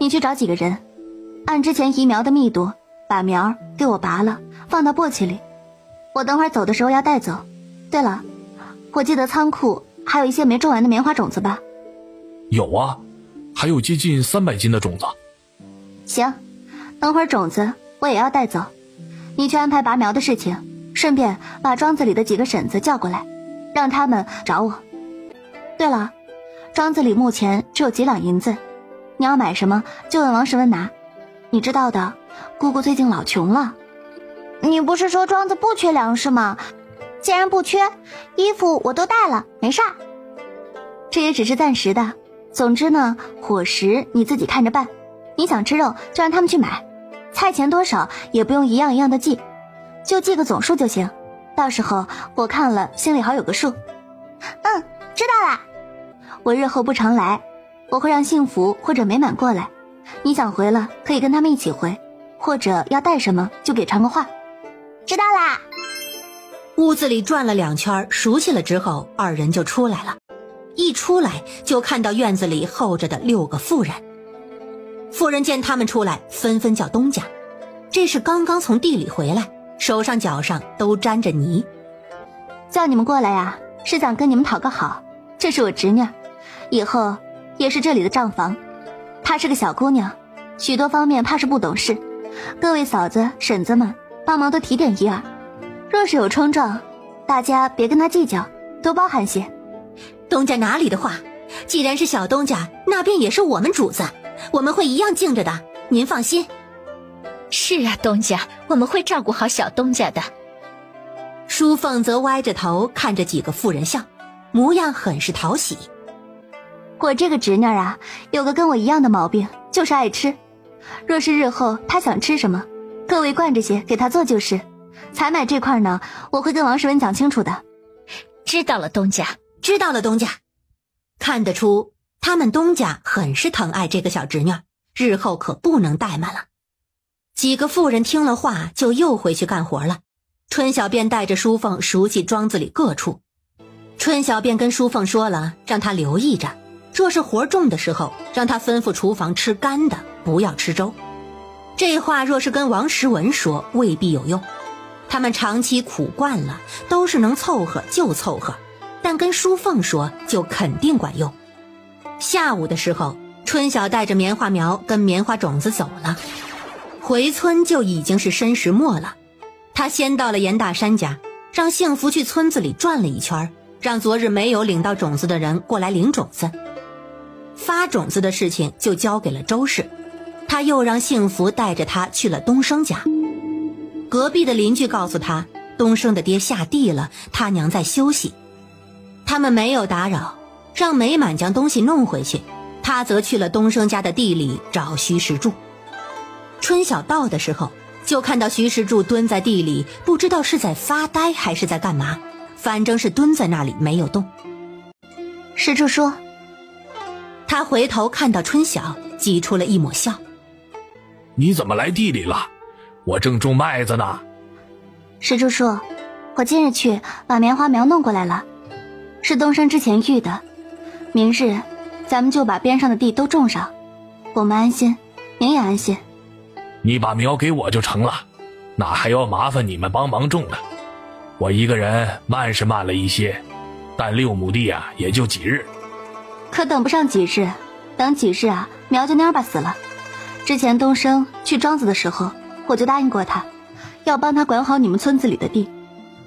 你去找几个人，按之前移苗的密度，把苗给我拔了，放到簸箕里，我等会儿走的时候要带走。对了，我记得仓库还有一些没种完的棉花种子吧？有啊，还有接近300斤的种子。行，等会儿种子我也要带走，你去安排拔苗的事情，顺便把庄子里的几个婶子叫过来，让他们找我。对了，庄子里目前只有几两银子，你要买什么就问王时文拿。你知道的，姑姑最近老穷了。你不是说庄子不缺粮食吗？既然不缺，衣服我都带了，没事儿。这也只是暂时的，总之呢，伙食你自己看着办。你想吃肉就让他们去买，菜钱多少也不用一样一样的记，就记个总数就行，到时候我看了心里好有个数。知道了。我日后不常来，我会让幸福或者美满过来，你想回了可以跟他们一起回，或者要带什么就给传个话。知道啦。屋子里转了2圈，熟悉了之后，二人就出来了。一出来就看到院子里候着的6个妇人。妇人见他们出来，纷纷叫东家。这是刚刚从地里回来，手上脚上都沾着泥。叫你们过来呀，是想跟你们讨个好。这是我侄女，以后也是这里的账房。她是个小姑娘，许多方面怕是不懂事，各位嫂子婶子们帮忙多提点一二。若是有冲撞，大家别跟她计较，多包涵些。东家哪里的话，既然是小东家，那便也是我们主子，我们会一样敬着的，您放心。是啊，东家，我们会照顾好小东家的。淑凤则歪着头看着几个妇人笑，模样很是讨喜。我这个侄女啊，有个跟我一样的毛病，就是爱吃。若是日后她想吃什么，各位惯着些给她做就是。采买这块呢，我会跟王世文讲清楚的。知道了，东家。知道了，东家。看得出他们东家很是疼爱这个小侄女，日后可不能怠慢了。几个妇人听了话，就又回去干活了。春晓便带着淑凤熟悉庄子里各处。春晓便跟淑凤说了，让她留意着，若是活重的时候，让她吩咐厨房吃干的，不要吃粥。这话若是跟王时文说，未必有用。他们长期苦惯了，都是能凑合就凑合，但跟淑凤说就肯定管用。下午的时候，春晓带着棉花苗跟棉花种子走了，回村就已经是申时末了。他先到了严大山家，让幸福去村子里转了一圈，让昨日没有领到种子的人过来领种子。发种子的事情就交给了周氏，他又让幸福带着他去了东升家。隔壁的邻居告诉他，东升的爹下地了，他娘在休息。他们没有打扰，让美满将东西弄回去，他则去了东升家的地里找徐石柱。春晓到的时候，就看到徐石柱蹲在地里，不知道是在发呆还是在干嘛，反正是蹲在那里没有动。石柱说，他回头看到春晓，挤出了一抹笑。你怎么来地里了？我正种麦子呢。石柱说，我今日去把棉花苗弄过来了，是东升之前育的，明日咱们就把边上的地都种上，我们安心，您也安心。你把苗给我就成了，哪还要麻烦你们帮忙种呢？我一个人慢是慢了一些，但6亩地啊，也就几日。可等不上几日，等几日啊，苗就蔫巴死了。之前东升去庄子的时候，我就答应过他，要帮他管好你们村子里的地。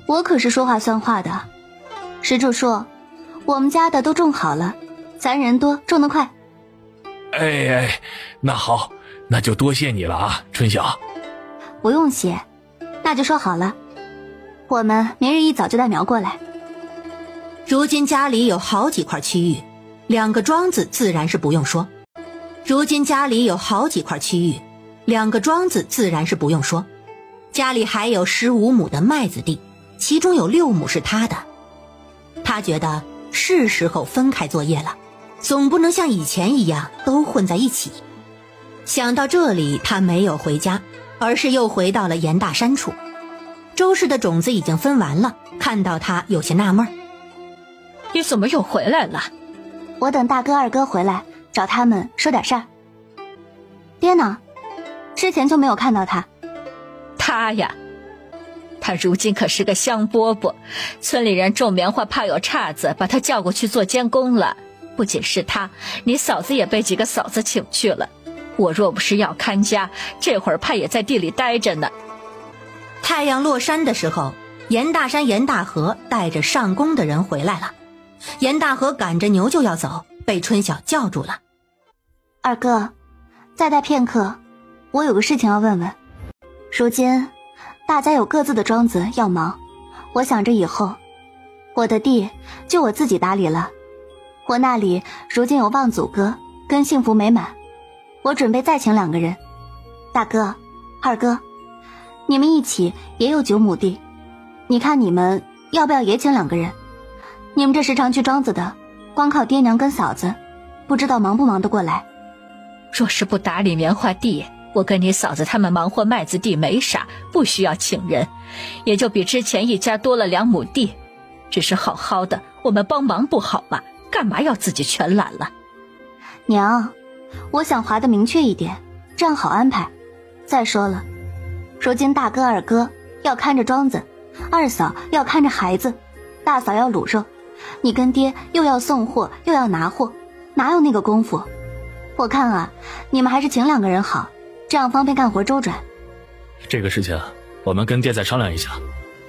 我可是说话算话的。石柱说，我们家的都种好了，咱人多，种得快。哎，那好，那就多谢你了啊，春晓。不用谢，那就说好了，我们明日一早就带苗过来。如今家里有好几块区域，2个庄子自然是不用说。家里还有15亩的麦子地，其中有6亩是他的。他觉得是时候分开作业了，总不能像以前一样都混在一起。想到这里，他没有回家，而是又回到了严大山处。周氏的种子已经分完了，看到他有些纳闷。你怎么又回来了？我等大哥二哥回来找他们说点事儿。爹呢？之前就没有看到他。他呀，他如今可是个香饽饽，村里人种棉花怕有岔子，把他叫过去做监工了。不仅是他，你嫂子也被几个嫂子请去了。我若不是要看家，这会儿怕也在地里待着呢。太阳落山的时候，严大山严大河带着上工的人回来了。严大河赶着牛就要走，被春晓叫住了。二哥，再待片刻，我有个事情要问问。如今大家有各自的庄子要忙，我想着以后我的地就我自己打理了。我那里如今有望祖哥跟幸福美满，我准备再请2个人。大哥二哥，你们一起也有9亩地，你看你们要不要也请2个人？你们这时常去庄子的，光靠爹娘跟嫂子，不知道忙不忙得过来。若是不打理棉花地，我跟你嫂子他们忙活麦子地没啥，不需要请人，也就比之前一家多了2亩地。只是好好的，我们帮忙不好吗？干嘛要自己全揽了？娘，我想划得明确一点，这样好安排。再说了，如今大哥二哥要看着庄子，二嫂要看着孩子，大嫂要卤肉，你跟爹又要送货又要拿货，哪有那个功夫？我看啊，你们还是请2个人好，这样方便干活周转。这个事情我们跟爹再商量一下，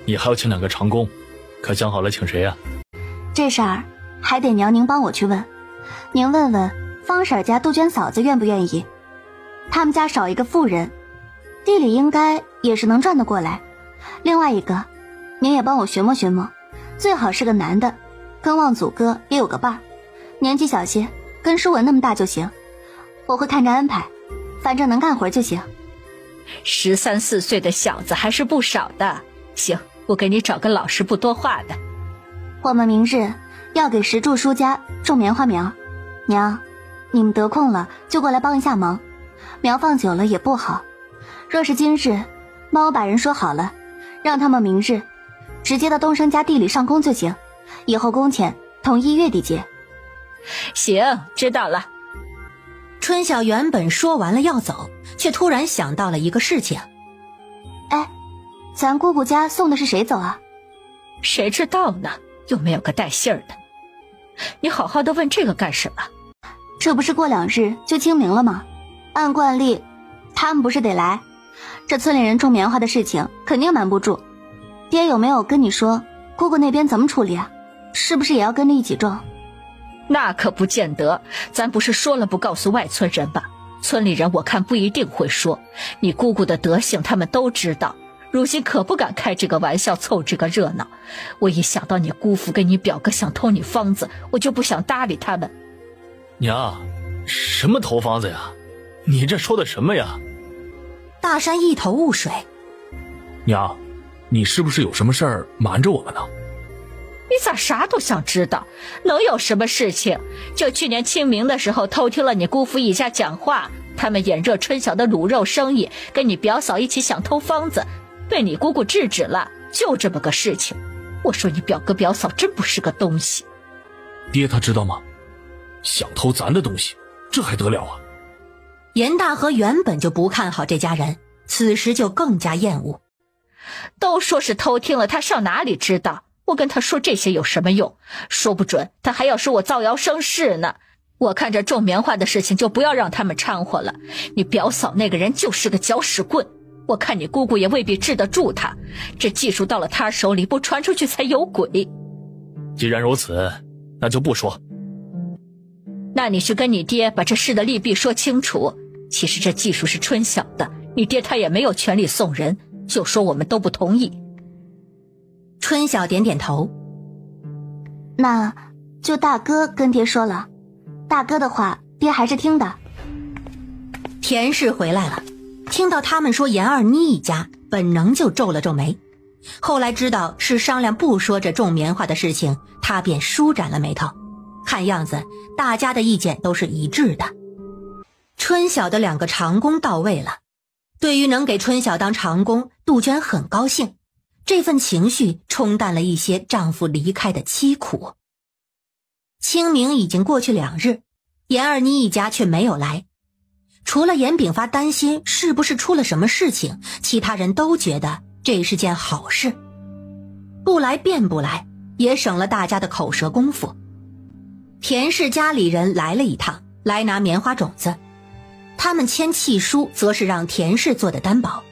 你还要请2个长工，可想好了请谁啊？这事儿还得娘您帮我去问，您问问方婶家杜鹃嫂子愿不愿意，他们家少一个妇人，地里应该也是能赚得过来。另外一个，您也帮我寻摸寻摸，最好是个男的，跟望祖哥也有个伴儿，年纪小些，跟舒文那么大就行，我会看着安排，反正能干活就行。13、14岁的小子还是不少的。行，我给你找个老实不多话的。我们明日要给石柱叔家种棉花苗，娘，你们得空了就过来帮一下忙，苗放久了也不好。若是今日，帮我把人说好了，让他们明日直接到东升家地里上工就行，以后工钱统一月底结。行，知道了。春晓原本说完了要走，却突然想到了一个事情。哎，咱姑姑家送的是谁走啊？谁知道呢，又没有个带信儿的。你好好的问这个干什么？这不是过2日就清明了吗？按惯例他们不是得来，这村里人种棉花的事情肯定瞒不住。爹有没有跟你说姑姑那边怎么处理啊？是不是也要跟着一起种？那可不见得，咱不是说了不告诉外村人吧？村里人我看不一定会说，你姑姑的德行他们都知道，如今可不敢开这个玩笑凑这个热闹。我一想到你姑父跟你表哥想偷你方子，我就不想搭理他们。娘，什么偷方子呀？你这说的什么呀？大山一头雾水。娘，你是不是有什么事儿瞒着我们呢？你咋啥都想知道？能有什么事情？就去年清明的时候偷听了你姑父一家讲话，他们眼热春晓的卤肉生意，跟你表嫂一起想偷方子，被你姑姑制止了，就这么个事情。我说你表哥表嫂真不是个东西。爹他知道吗？想偷咱的东西，这还得了啊？严大河原本就不看好这家人，此时就更加厌恶。都说是偷听了，他上哪里知道？我跟他说这些有什么用？说不准他还要说我造谣生事呢。我看这种棉花的事情就不要让他们掺和了。你表嫂那个人就是个搅屎棍，我看你姑姑也未必治得住他。这技术到了他手里，不传出去才有鬼。既然如此，那就不说。那你去跟你爹把这事的利弊说清楚。其实这技术是春晓的，你爹他也没有权利送人，就说我们都不同意。春晓点点头。那就大哥跟爹说了，大哥的话爹还是听的。田氏回来了，听到他们说严二妮一家，本能就皱了皱眉。后来知道是商量不说这种棉花的事情，他便舒展了眉头。看样子大家的意见都是一致的。春晓的2个长工到位了，对于能给春晓当长工，杜鹃很高兴，这份情绪冲淡了一些丈夫离开的凄苦。清明已经过去2日，严二妮一家却没有来。除了严炳发担心是不是出了什么事情，其他人都觉得这是件好事。不来便不来，也省了大家的口舌功夫。田氏家里人来了一趟，来拿棉花种子。他们签契书，则是让田氏做的担保。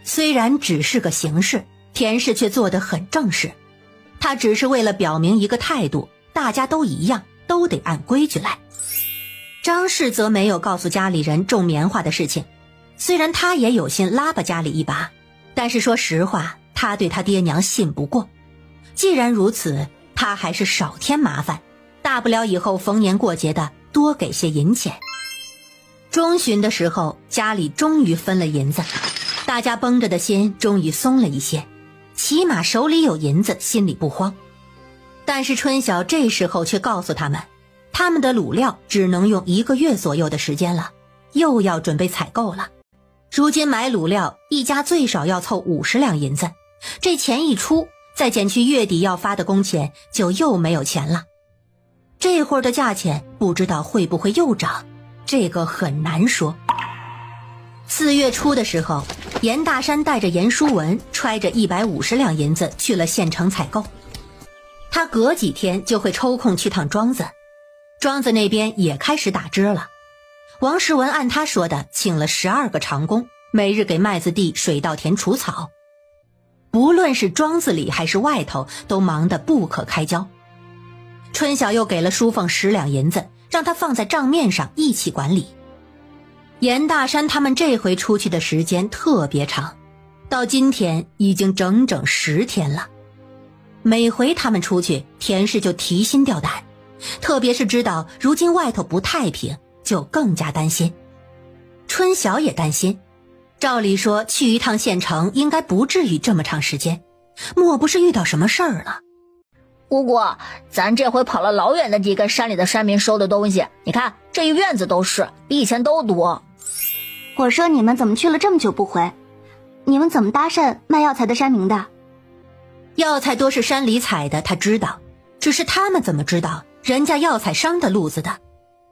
虽然只是个形式，田氏却做得很正式。他只是为了表明一个态度，大家都一样，都得按规矩来。张氏则没有告诉家里人种棉花的事情，虽然他也有心拉拔家里一把，但是说实话，他对他爹娘信不过。既然如此，他还是少添麻烦，大不了以后逢年过节的多给些银钱。中旬的时候，家里终于分了银子，大家绷着的心终于松了一些，起码手里有银子，心里不慌。但是春晓这时候却告诉他们，他们的卤料只能用1个月左右的时间了，又要准备采购了。如今买卤料一家最少要凑50两银子，这钱一出，再减去月底要发的工钱，就又没有钱了。这会儿的价钱不知道会不会又涨，这个很难说。4月初的时候，严大山带着严书文揣着150两银子去了县城采购。他隔几天就会抽空去趟庄子，庄子那边也开始打支了。王世文按他说的请了12个长工，每日给麦子地、水稻田除草。不论是庄子里还是外头，都忙得不可开交。春晓又给了书凤10两银子，让他放在账面上一起管理。严大山他们这回出去的时间特别长，到今天已经整整10天了。每回他们出去，田氏就提心吊胆，特别是知道如今外头不太平，就更加担心。春晓也担心，照理说去一趟县城应该不至于这么长时间，莫不是遇到什么事儿了？姑姑，咱这回跑了老远的地跟山里的山民收的东西，你看这一院子都是，比以前都多。我说你们怎么去了这么久不回？你们怎么搭讪卖药材的山民的？药材多是山里采的，他知道，只是他们怎么知道人家药材商的路子的？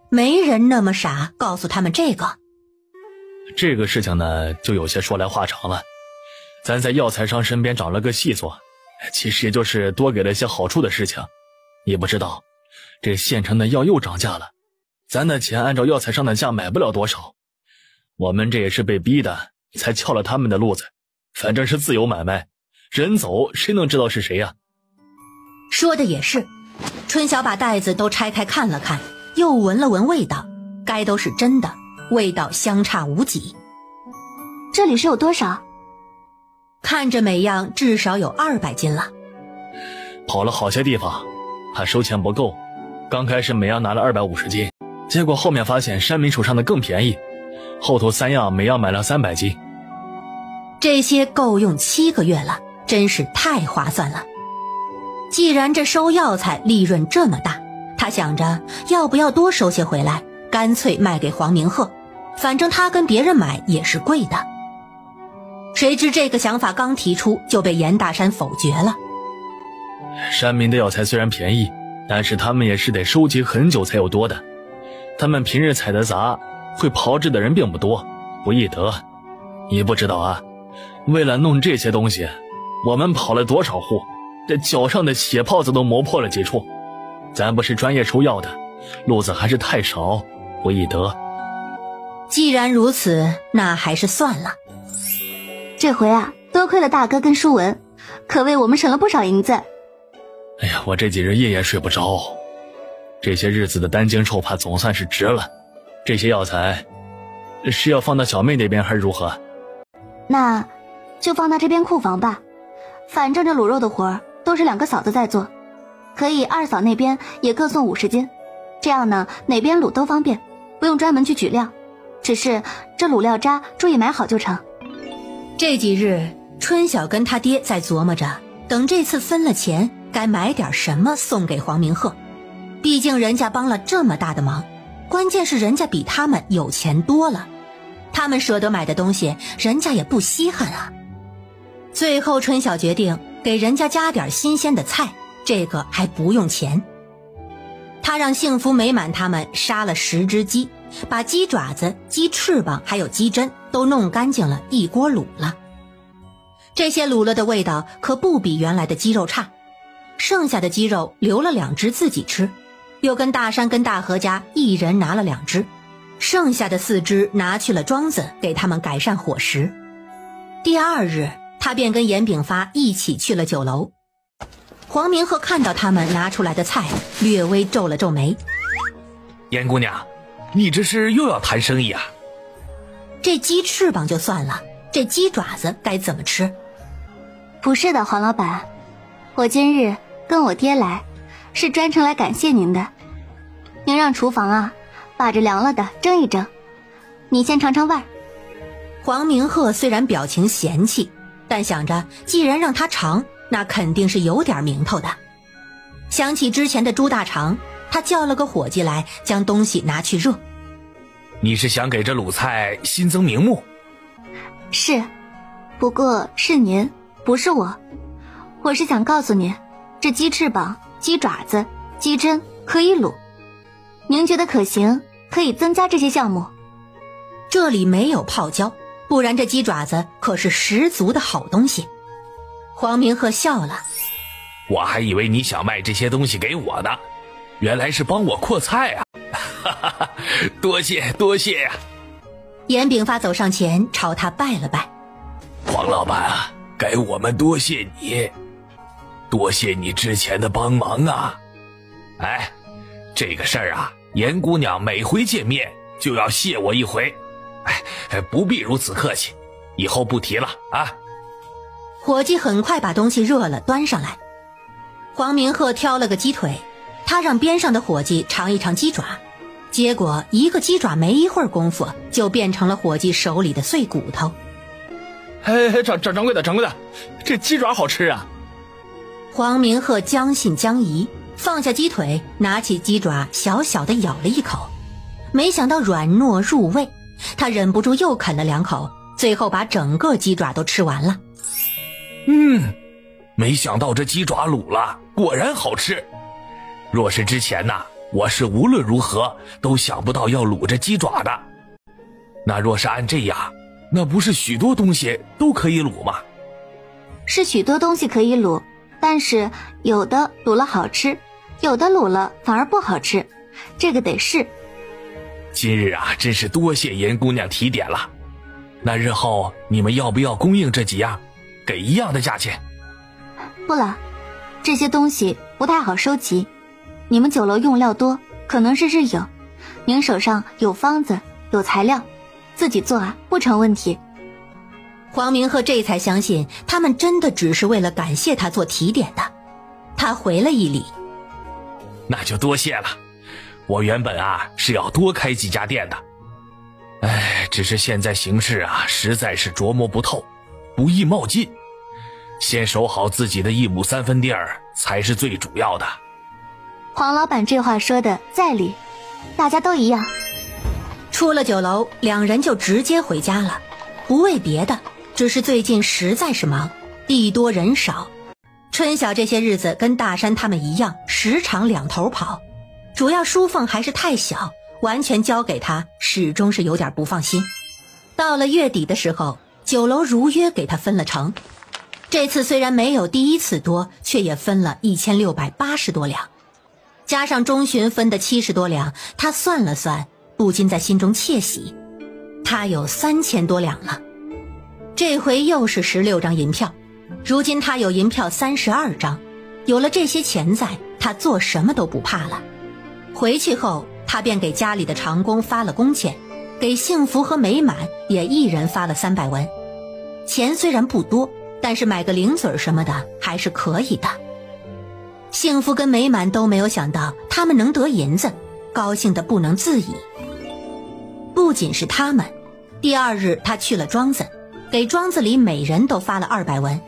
没人那么傻告诉他们这个。这个事情呢，就有些说来话长了。咱在药材商身边找了个细作，其实也就是多给了些好处的事情。你不知道，这县城的药又涨价了，咱的钱按照药材商的价买不了多少。我们这也是被逼的，才撬了他们的路子。反正是自由买卖，人走谁能知道是谁呀？说的也是。春晓把袋子都拆开看了看，又闻了闻味道，该都是真的，味道相差无几。这里是有多少？看着每样至少有200斤了。跑了好些地方，还收钱不够。刚开始每样拿了250斤，结果后面发现山民手上的更便宜，后头3样每样买了300斤。这些够用7个月了，真是太划算了。既然这收药材利润这么大，他想着要不要多收些回来，干脆卖给黄明鹤，反正他跟别人买也是贵的。谁知这个想法刚提出就被严大山否决了。山民的药材虽然便宜，但是他们也是得收集很久才有多的，他们平日采的杂，会炮制的人并不多，不易得。你不知道啊，为了弄这些东西，我们跑了多少户，这脚上的血泡子都磨破了几处。咱不是专业收药的，路子还是太少，不易得。既然如此，那还是算了。这回啊，多亏了大哥跟书文，可为我们省了不少银子。哎呀，我这几日夜夜睡不着，这些日子的担惊受怕总算是值了。这些药材是要放到小妹那边还是如何？那就放到这边库房吧，反正这卤肉的活儿都是2个嫂子在做，可以二嫂那边也各送50斤，这样呢哪边卤都方便，不用专门去取料，只是这卤料渣注意买好就成。这几日春晓跟他爹在琢磨着，等这次分了钱该买点什么送给黄明鹤，毕竟人家帮了这么大的忙，关键是人家比他们有钱多了，他们舍得买的东西人家也不稀罕啊。最后春晓决定给人家加点新鲜的菜，这个还不用钱。他让幸福美满他们杀了10只鸡，把鸡爪子、鸡翅膀还有鸡胗都弄干净了，一锅卤了。这些卤了的味道可不比原来的鸡肉差，剩下的鸡肉留了2只自己吃，又跟大山跟大河家一人拿了2只，剩下的4只拿去了庄子给他们改善伙食。第2日他便跟严炳发一起去了酒楼。黄明鹤看到他们拿出来的菜，略微皱了皱眉。严姑娘，你这是又要谈生意啊？这鸡翅膀就算了，这鸡爪子该怎么吃？不是的，黄老板，我今日跟我爹来，是专程来感谢您的。您让厨房啊，把这凉了的蒸一蒸，你先尝尝味儿。黄明鹤虽然表情嫌弃，但想着既然让他尝，那肯定是有点名头的。想起之前的猪大肠，他叫了个伙计来将东西拿去热。你是想给这鲁菜新增名目？是，不过是您，不是我。我是想告诉您，这鸡翅膀、鸡爪子、鸡胗可以卤。您觉得可行，可以增加这些项目。这里没有泡椒，不然这鸡爪子可是十足的好东西。黄明鹤笑了，我还以为你想卖这些东西给我呢，原来是帮我扩菜啊！哈哈哈，多谢多谢呀！严炳发走上前朝他拜了拜。黄老板啊，该我们多谢你，多谢你之前的帮忙啊！哎，这个事儿啊，严姑娘每回见面就要谢我一回，哎，不必如此客气，以后不提了啊。伙计很快把东西热了端上来。黄明鹤挑了个鸡腿，他让边上的伙计尝一尝鸡爪，结果一个鸡爪没一会儿功夫就变成了伙计手里的碎骨头。掌柜的，这鸡爪好吃啊！黄明鹤将信将疑，放下鸡腿，拿起鸡爪小小的咬了一口，没想到软糯入味，他忍不住又啃了2口，最后把整个鸡爪都吃完了。没想到这鸡爪卤了，果然好吃。若是之前呢，我是无论如何都想不到要卤这鸡爪的。那若是按这样，那不是许多东西都可以卤吗？是许多东西可以卤，但是有的卤了好吃，有的卤了反而不好吃，这个得试。今日啊，真是多谢严姑娘提点了。那日后你们要不要供应这几样，给一样的价钱？不了，这些东西不太好收集，你们酒楼用料多，可能是日影，您手上有方子有材料，自己做啊不成问题。黄明鹤这才相信他们真的只是为了感谢他做提点的，他回了一礼。那就多谢了，我原本啊是要多开几家店的，只是现在形势啊实在是琢磨不透，不易冒进，先守好自己的1亩3分地儿才是最主要的。黄老板这话说的在理，大家都一样。出了酒楼，两人就直接回家了，不为别的，只是最近实在是忙，地多人少。春晓这些日子跟大山他们一样，时常两头跑，主要淑凤还是太小，完全交给他始终是有点不放心。到了月底的时候，酒楼如约给他分了成，这次虽然没有第一次多，却也分了1680多两，加上中旬分的70多两，他算了算，不禁在心中窃喜，他有3000多两了。这回又是16张银票，如今他有银票32张，有了这些钱在，他做什么都不怕了。回去后，他便给家里的长工发了工钱，给幸福和美满也一人发了300文。钱虽然不多，但是买个零嘴什么的还是可以的。幸福跟美满都没有想到他们能得银子，高兴得不能自已。不仅是他们，第2日他去了庄子，给庄子里每人都发了200文，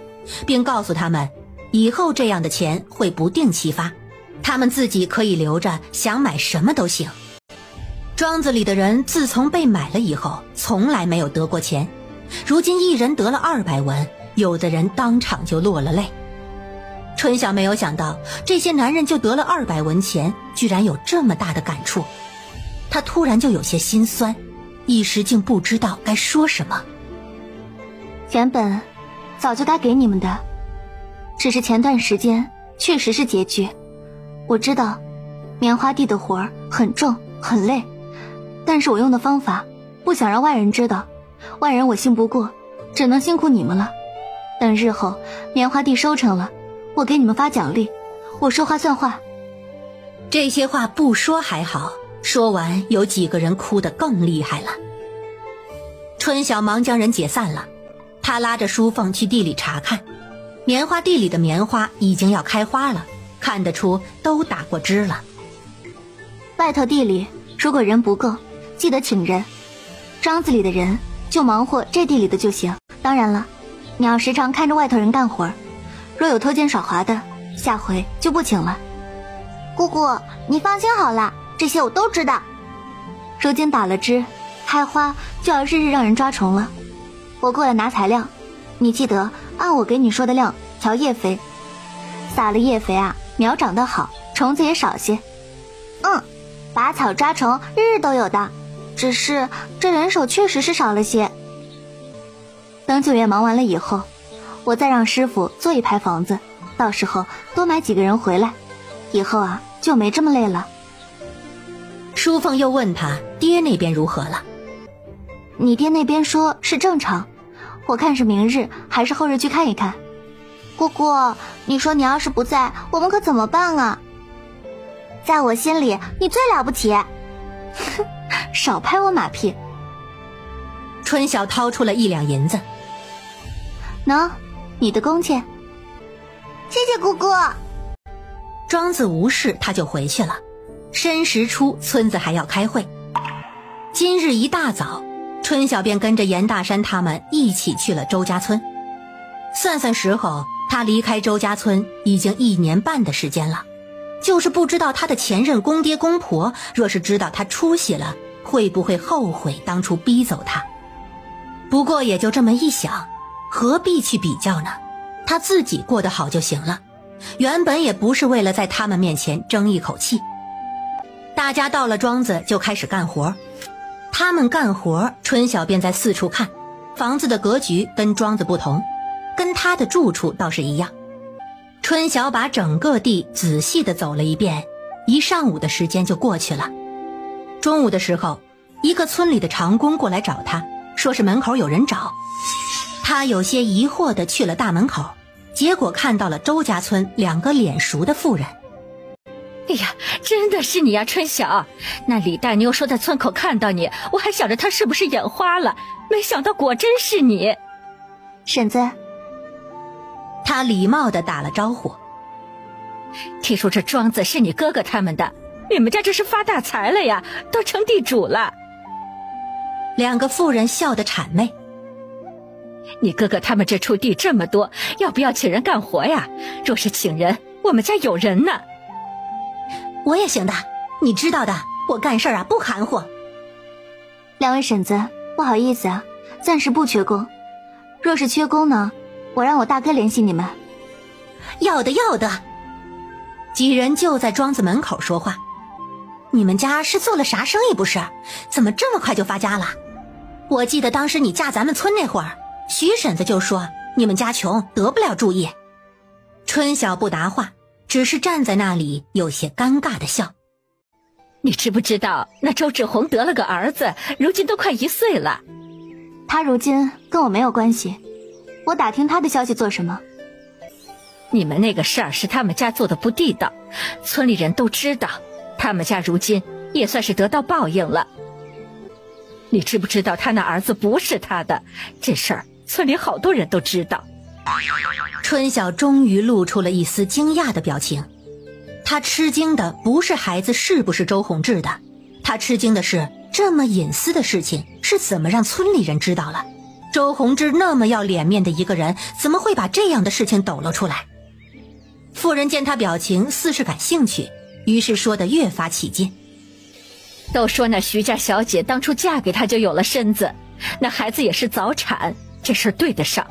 并告诉他们以后这样的钱会不定期发，他们自己可以留着，想买什么都行。庄子里的人自从被买了以后，从来没有得过钱，如今一人得了200文，有的人当场就落了泪。春晓没有想到这些男人就得了200文钱，居然有这么大的感触，他突然就有些心酸，一时竟不知道该说什么。原本早就该给你们的，只是前段时间确实是拮据。我知道棉花地的活儿很重很累，但是我用的方法不想让外人知道，外人我信不过，只能辛苦你们了。等日后棉花地收成了，我给你们发奖励，我说话算话。这些话不说还好，说完有几个人哭得更厉害了。春晓忙将人解散了，他拉着淑凤去地里查看，棉花地里的棉花已经要开花了，看得出都打过枝了。外头地里如果人不够，记得请人，庄子里的人就忙活这地里的就行。当然了，你要时常看着外头人干活，若有偷奸耍滑的，下回就不请了。姑姑，你放心好了，这些我都知道。如今打了枝，开花就要日日让人抓虫了。我过来拿材料，你记得按我给你说的量调叶肥，撒了叶肥啊，苗长得好，虫子也少些。拔草抓虫日日都有的，只是这人手确实是少了些。等9月忙完了以后，我再让师傅做一排房子，到时候多买几个人回来，以后啊就没这么累了。淑凤又问他爹那边如何了。你爹那边说是正常，我看是明日还是后日去看一看。姑姑，你说你要是不在，我们可怎么办啊？在我心里你最了不起。少拍我马屁。春晓掏出了1两银子，喏，你的工钱。谢谢姑姑。庄子无事，他就回去了。申时初，村子还要开会。今日一大早，春晓便跟着严大山他们一起去了周家村。算算时候，他离开周家村已经1年半的时间了。就是不知道他的前任公爹公婆，若是知道他出息了，会不会后悔当初逼走他？不过也就这么一想，何必去比较呢？他自己过得好就行了。原本也不是为了在他们面前争一口气。大家到了庄子就开始干活。他们干活，春晓便在四处看。房子的格局跟庄子不同，跟他的住处倒是一样。春晓把整个地仔细地走了一遍，一上午的时间就过去了。中午的时候，一个村里的长工过来找他，说是门口有人找。他有些疑惑地去了大门口，结果看到了周家村2个脸熟的妇人。哎呀，真的是你呀，春晓！那李大妞说在村口看到你，我还想着她是不是眼花了，没想到果真是你。婶子。他礼貌地打了招呼。听说这庄子是你哥哥他们的，你们家这是发大财了呀，都成地主了。2个妇人笑得谄媚。你哥哥他们这处地这么多，要不要请人干活呀？若是请人，我们家有人呢。我也行的，你知道的，我干事啊不含糊。2位婶子，不好意思啊，暂时不缺工。若是缺工呢，我让我大哥联系你们。要的要的。几人就在庄子门口说话。你们家是做了啥生意不是？怎么这么快就发家了？我记得当时你嫁咱们村那会儿，徐婶子就说你们家穷得不了主意。春晓不答话，只是站在那里有些尴尬的笑。你知不知道那周志宏得了个儿子，如今都快1岁了。他如今跟我没有关系，我打听他的消息做什么？你们那个事儿是他们家做的不地道，村里人都知道，他们家如今也算是得到报应了。你知不知道他那儿子不是他的？这事儿村里好多人都知道。春晓终于露出了一丝惊讶的表情。他吃惊的不是孩子是不是周宏志的，他吃惊的是这么隐私的事情是怎么让村里人知道了。周宏志那么要脸面的一个人，怎么会把这样的事情抖露出来？妇人见他表情似是感兴趣，于是说得越发起劲。都说那徐家小姐当初嫁给他就有了身子，那孩子也是早产，这事儿对得上。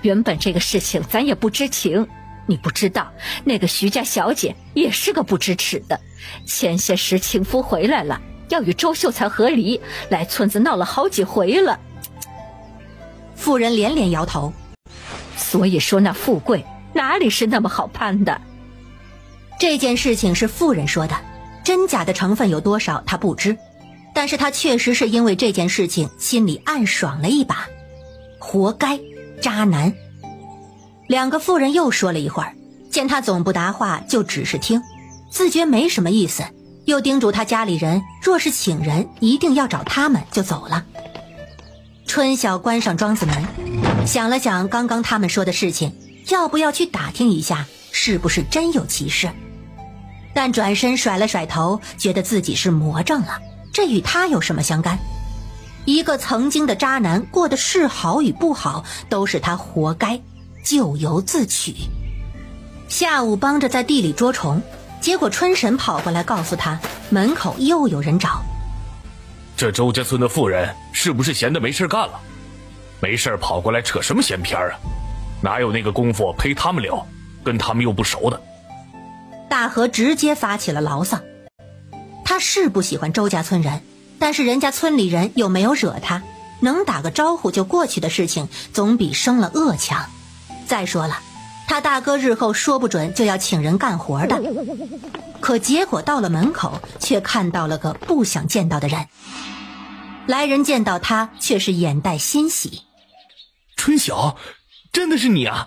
原本这个事情咱也不知情，你不知道那个徐家小姐也是个不知耻的，前些时情夫回来了，要与周秀才和离，来村子闹了好几回了。妇人连连摇头。所以说那富贵哪里是那么好攀的？这件事情是妇人说的，真假的成分有多少他不知，但是他确实是因为这件事情心里暗爽了一把。活该，渣男。2个妇人又说了一会儿，见他总不答话，就只是听，自觉没什么意思，又叮嘱他家里人若是请人一定要找他们，就走了。春晓关上庄子门，想了想刚刚他们说的事情，要不要去打听一下是不是真有其事，但转身甩了甩头，觉得自己是魔怔了，这与他有什么相干？一个曾经的渣男过得是好与不好，都是他活该，咎由自取。下午帮着在地里捉虫，结果春神跑过来告诉他门口又有人找。这周家村的妇人是不是闲得没事干了？没事跑过来扯什么闲篇啊？哪有那个功夫陪他们聊，跟他们又不熟的。大河直接发起了牢骚。他是不喜欢周家村人，但是人家村里人又没有惹他，能打个招呼就过去的事情总比生了恶强。再说了，他大哥日后说不准就要请人干活的。可结果到了门口，却看到了个不想见到的人。来人见到他，却是眼带欣喜。春晓，真的是你啊！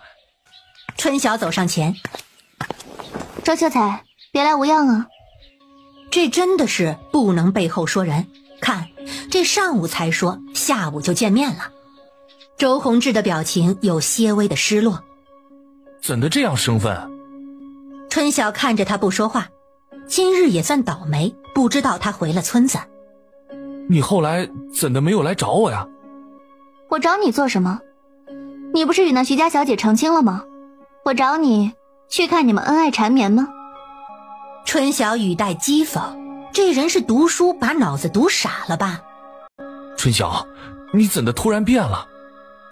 春晓走上前，周秀才，别来无恙啊。这真的是不能背后说人，看这上午才说，下午就见面了。周宏志的表情有些微的失落。怎的这样生分？春晓看着他不说话，今日也算倒霉，不知道他回了村子。你后来怎的没有来找我呀？我找你做什么？你不是与那徐家小姐成亲了吗？我找你去看你们恩爱缠绵吗？春晓语带讥讽，这人是读书把脑子读傻了吧？春晓，你怎的突然变了？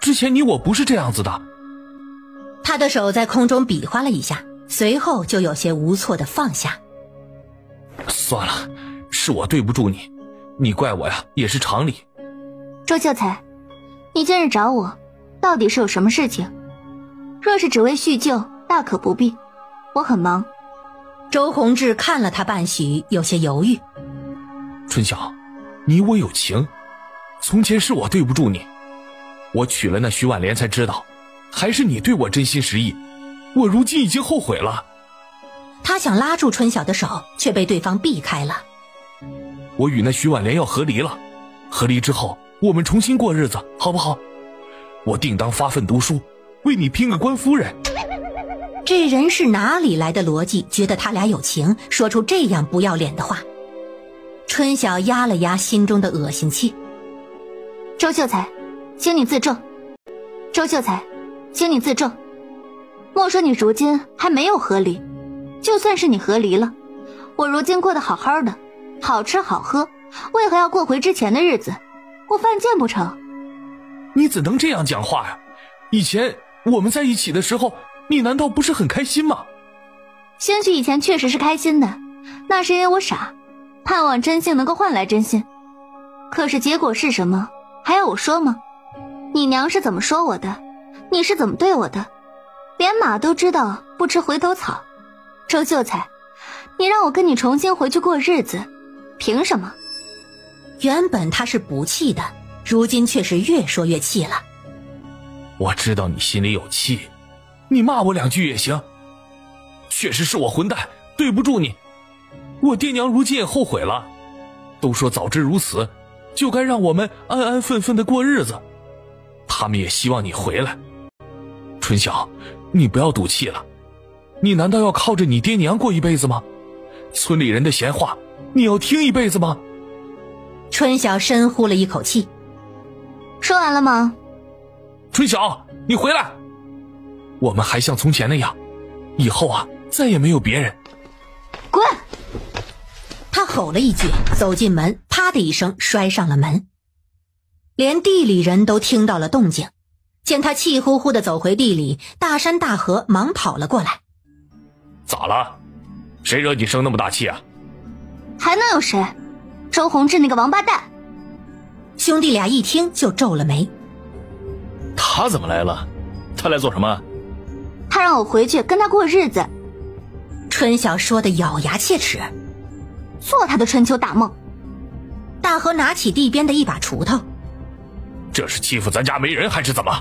之前你我不是这样子的。他的手在空中比划了一下，随后就有些无措地放下。算了，是我对不住你，你怪我呀也是常理。周秀才，你今日找我到底是有什么事情？若是只为叙旧，大可不必，我很忙。周宏志看了他半许，有些犹豫。春晓，你我有情，从前是我对不住你，我娶了那徐婉莲才知道，还是你对我真心实意，我如今已经后悔了。他想拉住春晓的手，却被对方避开了。我与那徐婉莲要和离了，和离之后我们重新过日子，好不好？我定当发奋读书，为你拼个官夫人。这人是哪里来的逻辑，觉得他俩有情，说出这样不要脸的话？春晓压了压心中的恶心气。周秀才，请你自重。周秀才，请你自重。莫说你如今还没有和离，就算是你和离了，我如今过得好好的，好吃好喝，为何要过回之前的日子？我犯贱不成？你怎能这样讲话呀？以前我们在一起的时候，你难道不是很开心吗？兴许以前确实是开心的，那是因为我傻，盼望真心能够换来真心。可是结果是什么，还要我说吗？你娘是怎么说我的，你是怎么对我的，连马都知道不吃回头草。周秀才，你让我跟你重新回去过日子，凭什么？原本他是不气的，如今却是越说越气了。我知道你心里有气，你骂我2句也行。确实是我混蛋，对不住你。我爹娘如今也后悔了，都说早知如此，就该让我们安安分分的过日子。他们也希望你回来。春晓，你不要赌气了，你难道要靠着你爹娘过一辈子吗？村里人的闲话，你要听一辈子吗？春晓深呼了一口气。说完了吗？春晓，你回来！我们还像从前那样，以后啊，再也没有别人。滚！他吼了一句，走进门，啪的一声摔上了门。连地里人都听到了动静，见他气呼呼地走回地里，大山大河忙跑了过来。咋了？谁惹你生那么大气啊？还能有谁？周宏志那个王八蛋！兄弟俩一听就皱了眉。他怎么来了？他来做什么？他让我回去跟他过日子。春晓说的咬牙切齿。做他的春秋大梦。大河拿起地边的一把锄头。这是欺负咱家没人还是怎么？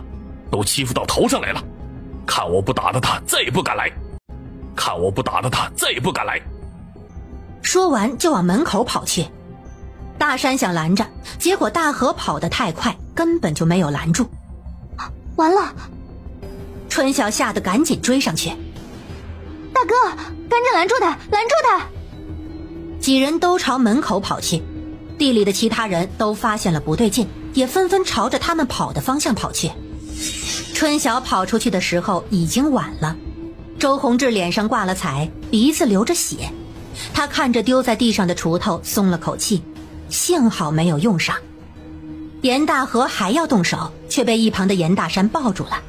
都欺负到头上来了，看我不打的他再也不敢来，看我不打的他再也不敢来。说完就往门口跑去。大山想拦着，结果大河跑得太快，根本就没有拦住。完了！春晓吓得赶紧追上去。大哥，赶紧拦住他，拦住他！几人都朝门口跑去，地里的其他人都发现了不对劲，也纷纷朝着他们跑的方向跑去。春晓跑出去的时候已经晚了，周宏志脸上挂了彩，鼻子流着血。他看着丢在地上的锄头，松了口气，幸好没有用上。严大河还要动手，却被一旁的严大山抱住了。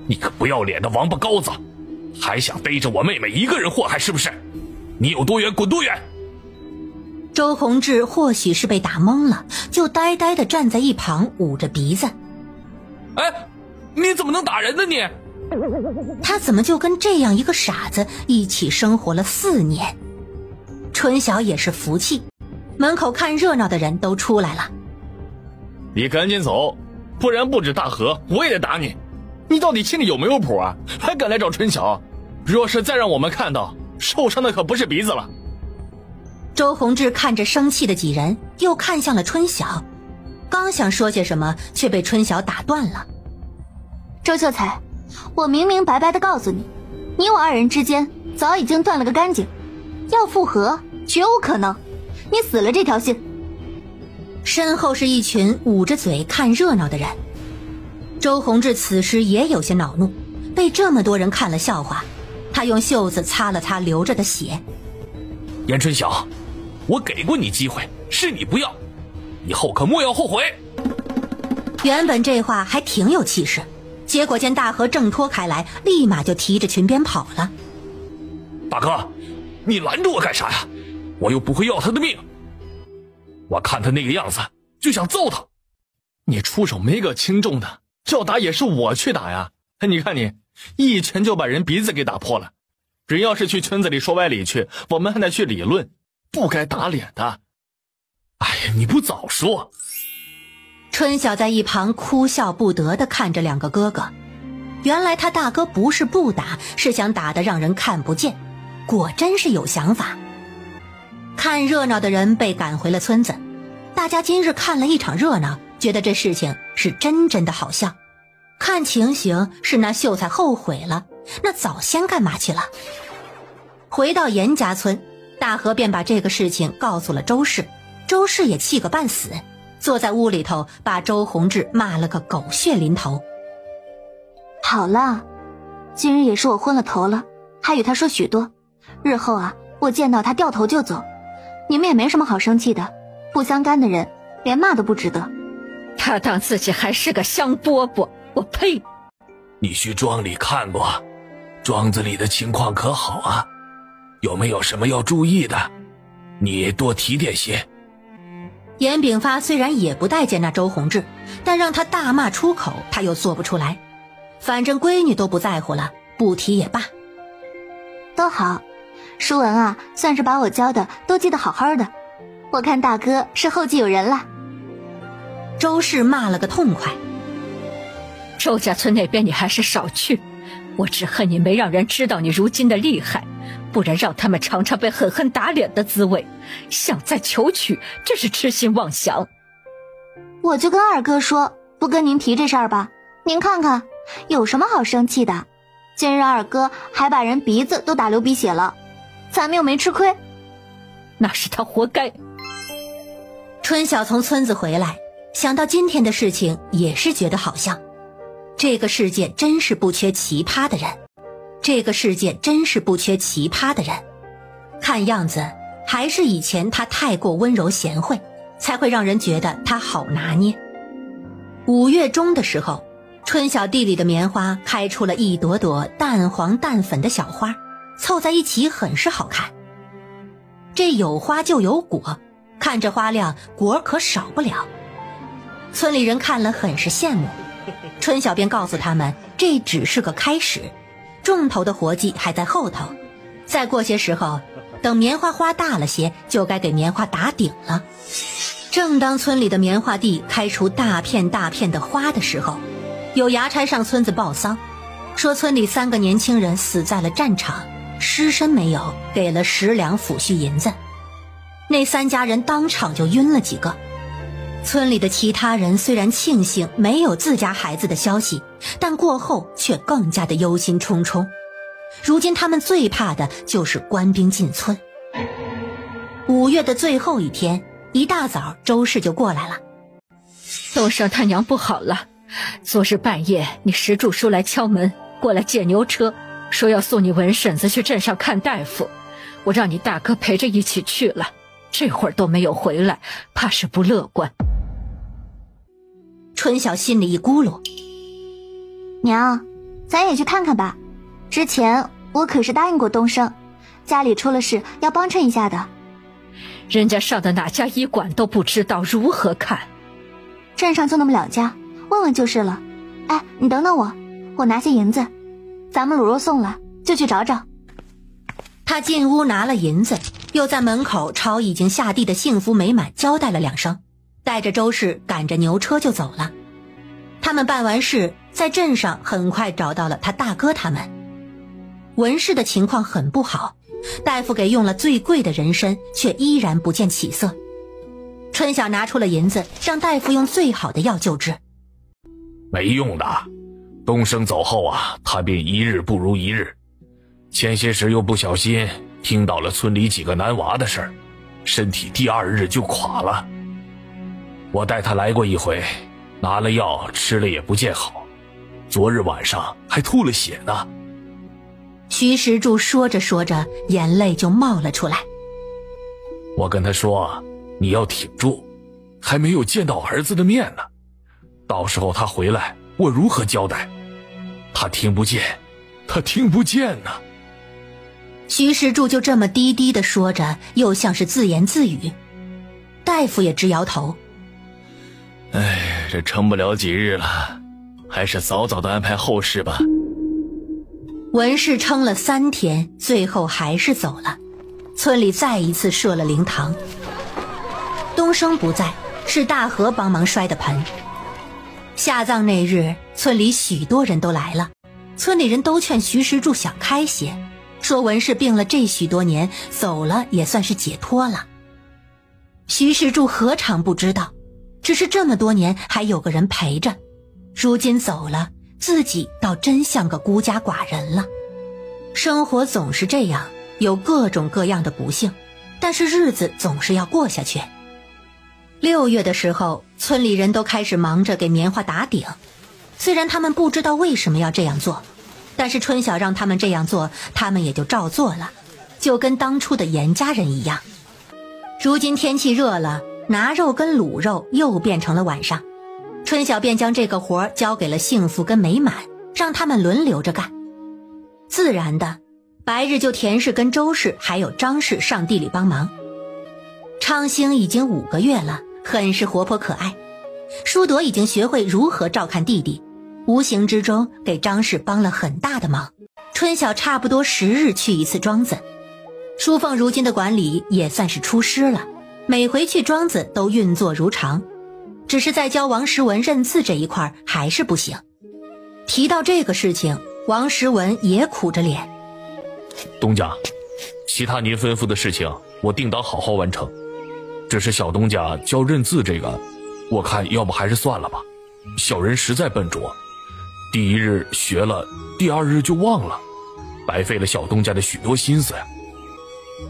你个不要脸的王八羔子，还想背着我妹妹一个人祸害是不是？你有多远滚多远！周宏志或许是被打懵了，就呆呆地站在一旁捂着鼻子。哎，你怎么能打人呢你？他怎么就跟这样一个傻子一起生活了4年？春晓也是服气，门口看热闹的人都出来了。你赶紧走，不然不止大河，我也得打你。你到底心里有没有谱啊？还敢来找春晓？若是再让我们看到，受伤的可不是鼻子了。周宏志看着生气的几人，又看向了春晓，刚想说些什么，却被春晓打断了。周秀才，我明明白白的告诉你，你我2人之间早已经断了个干净，要复合绝无可能，你死了这条心。身后是一群捂着嘴看热闹的人。周宏志此时也有些恼怒，被这么多人看了笑话，他用袖子擦了擦流着的血。严春晓，我给过你机会，是你不要，以后可莫要后悔。原本这话还挺有气势，结果见大河挣脱开来，立马就提着裙边跑了。大哥，你拦着我干啥呀？我又不会要他的命。我看他那个样子就想揍他。你出手没个轻重的，要打也是我去打呀。你看你一拳就把人鼻子给打破了，人要是去圈子里说歪理去，我们还得去理论，不该打脸的。哎呀，你不早说。春晓在一旁哭笑不得地看着2个哥哥，原来他大哥不是不打，是想打得让人看不见，果真是有想法。看热闹的人被赶回了村子，大家今日看了一场热闹，觉得这事情是真的好笑。看情形是那秀才后悔了，那早先干嘛去了？回到严家村，大河便把这个事情告诉了周氏，周氏也气个半死，坐在屋里头把周宏志骂了个狗血淋头。好了，今日也是我昏了头了，还与他说许多，日后啊，我见到他掉头就走，你们也没什么好生气的，不相干的人连骂都不值得。他当自己还是个香饽饽，我呸！你去庄里看过，庄子里的情况可好啊？有没有什么要注意的？你多提点些。严炳发虽然也不待见那周宏志，但让他大骂出口他又做不出来，反正闺女都不在乎了，不提也罢。都好，书文啊，算是把我教的都记得好好的。我看大哥是后继有人了。周氏骂了个痛快。周家村那边你还是少去，我只恨你没让人知道你如今的厉害，不然让他们尝尝被狠狠打脸的滋味，想再求娶真是痴心妄想。我就跟二哥说不跟您提这事儿吧，您看看有什么好生气的？今日二哥还把人鼻子都打流鼻血了，咱们又没吃亏。那是他活该。春晓从村子回来，想到今天的事情也是觉得好笑。这个世界真是不缺奇葩的人，这个世界真是不缺奇葩的人。看样子还是以前他太过温柔贤惠，才会让人觉得他好拿捏。5月中的时候，春晓地里的棉花开出了一朵朵淡黄淡粉的小花，凑在一起很是好看。这有花就有果，看着花亮，果可少不了。村里人看了很是羡慕，春晓便告诉他们，这只是个开始，重头的活计还在后头。再过些时候，等棉花花大了些，就该给棉花打顶了。正当村里的棉花地开出大片大片的花的时候，有衙差上村子报丧，说村里3个年轻人死在了战场，尸身没有，给了10两抚恤银子。那3家人当场就晕了几个。村里的其他人虽然庆幸没有自家孩子的消息，但过后却更加的忧心忡忡。如今他们最怕的就是官兵进村。5月的最后一天，一大早周氏就过来了。东升他娘不好了，昨日半夜你石柱叔来敲门，过来借牛车，说要送你文婶子去镇上看大夫，我让你大哥陪着一起去了，这会儿都没有回来，怕是不乐观。春晓心里一咕噜，娘，咱也去看看吧。之前我可是答应过东升，家里出了事要帮衬一下的。人家上的哪家医馆都不知道如何看。镇上就那么2家，问问就是了。哎，你等等我拿些银子，咱们卤肉送了就去找找。他进屋拿了银子，又在门口朝已经下地的幸福美满交代了2声，带着周氏赶着牛车就走了。他们办完事，在镇上很快找到了他大哥他们。文氏的情况很不好，大夫给用了最贵的人参，却依然不见起色。春晓拿出了银子，让大夫用最好的药救治。没用的，东升走后啊，他便一日不如一日。前些时又不小心听到了村里几个男娃的事儿，身体第2日就垮了。我带他来过一回，拿了药吃了也不见好，昨日晚上还吐了血呢。徐石柱说着说着，眼泪就冒了出来。我跟他说，你要挺住，还没有见到儿子的面呢，到时候他回来我如何交代？他听不见呢。徐石柱就这么低低地说着，又像是自言自语。大夫也直摇头。哎，这撑不了几日了，还是早早的安排后事吧。文氏撑了3天，最后还是走了。村里再一次设了灵堂。东升不在，是大河帮忙摔的盆。下葬那日，村里许多人都来了，村里人都劝徐石柱想开些，说文氏病了这许多年，走了也算是解脱了。徐石柱何尝不知道，只是这么多年还有个人陪着，如今走了，自己倒真像个孤家寡人了。生活总是这样，有各种各样的不幸，但是日子总是要过下去。6月的时候，村里人都开始忙着给棉花打顶。虽然他们不知道为什么要这样做，但是春晓让他们这样做，他们也就照做了，就跟当初的严家人一样。如今天气热了，拿肉跟卤肉又变成了晚上，春晓便将这个活交给了幸福跟美满，让他们轮流着干。自然的，白日就田氏跟周氏还有张氏上地里帮忙。昌兴已经5个月了，很是活泼可爱。舒德已经学会如何照看弟弟，无形之中给张氏帮了很大的忙。春晓差不多10日去一次庄子。淑凤如今的管理也算是出师了，每回去庄子都运作如常，只是在教王时文认字这一块还是不行。提到这个事情，王时文也苦着脸。东家，其他您吩咐的事情我定当好好完成，只是小东家教认字这个，我看要不还是算了吧。小人实在笨拙，第1日学了，第2日就忘了，白费了小东家的许多心思呀。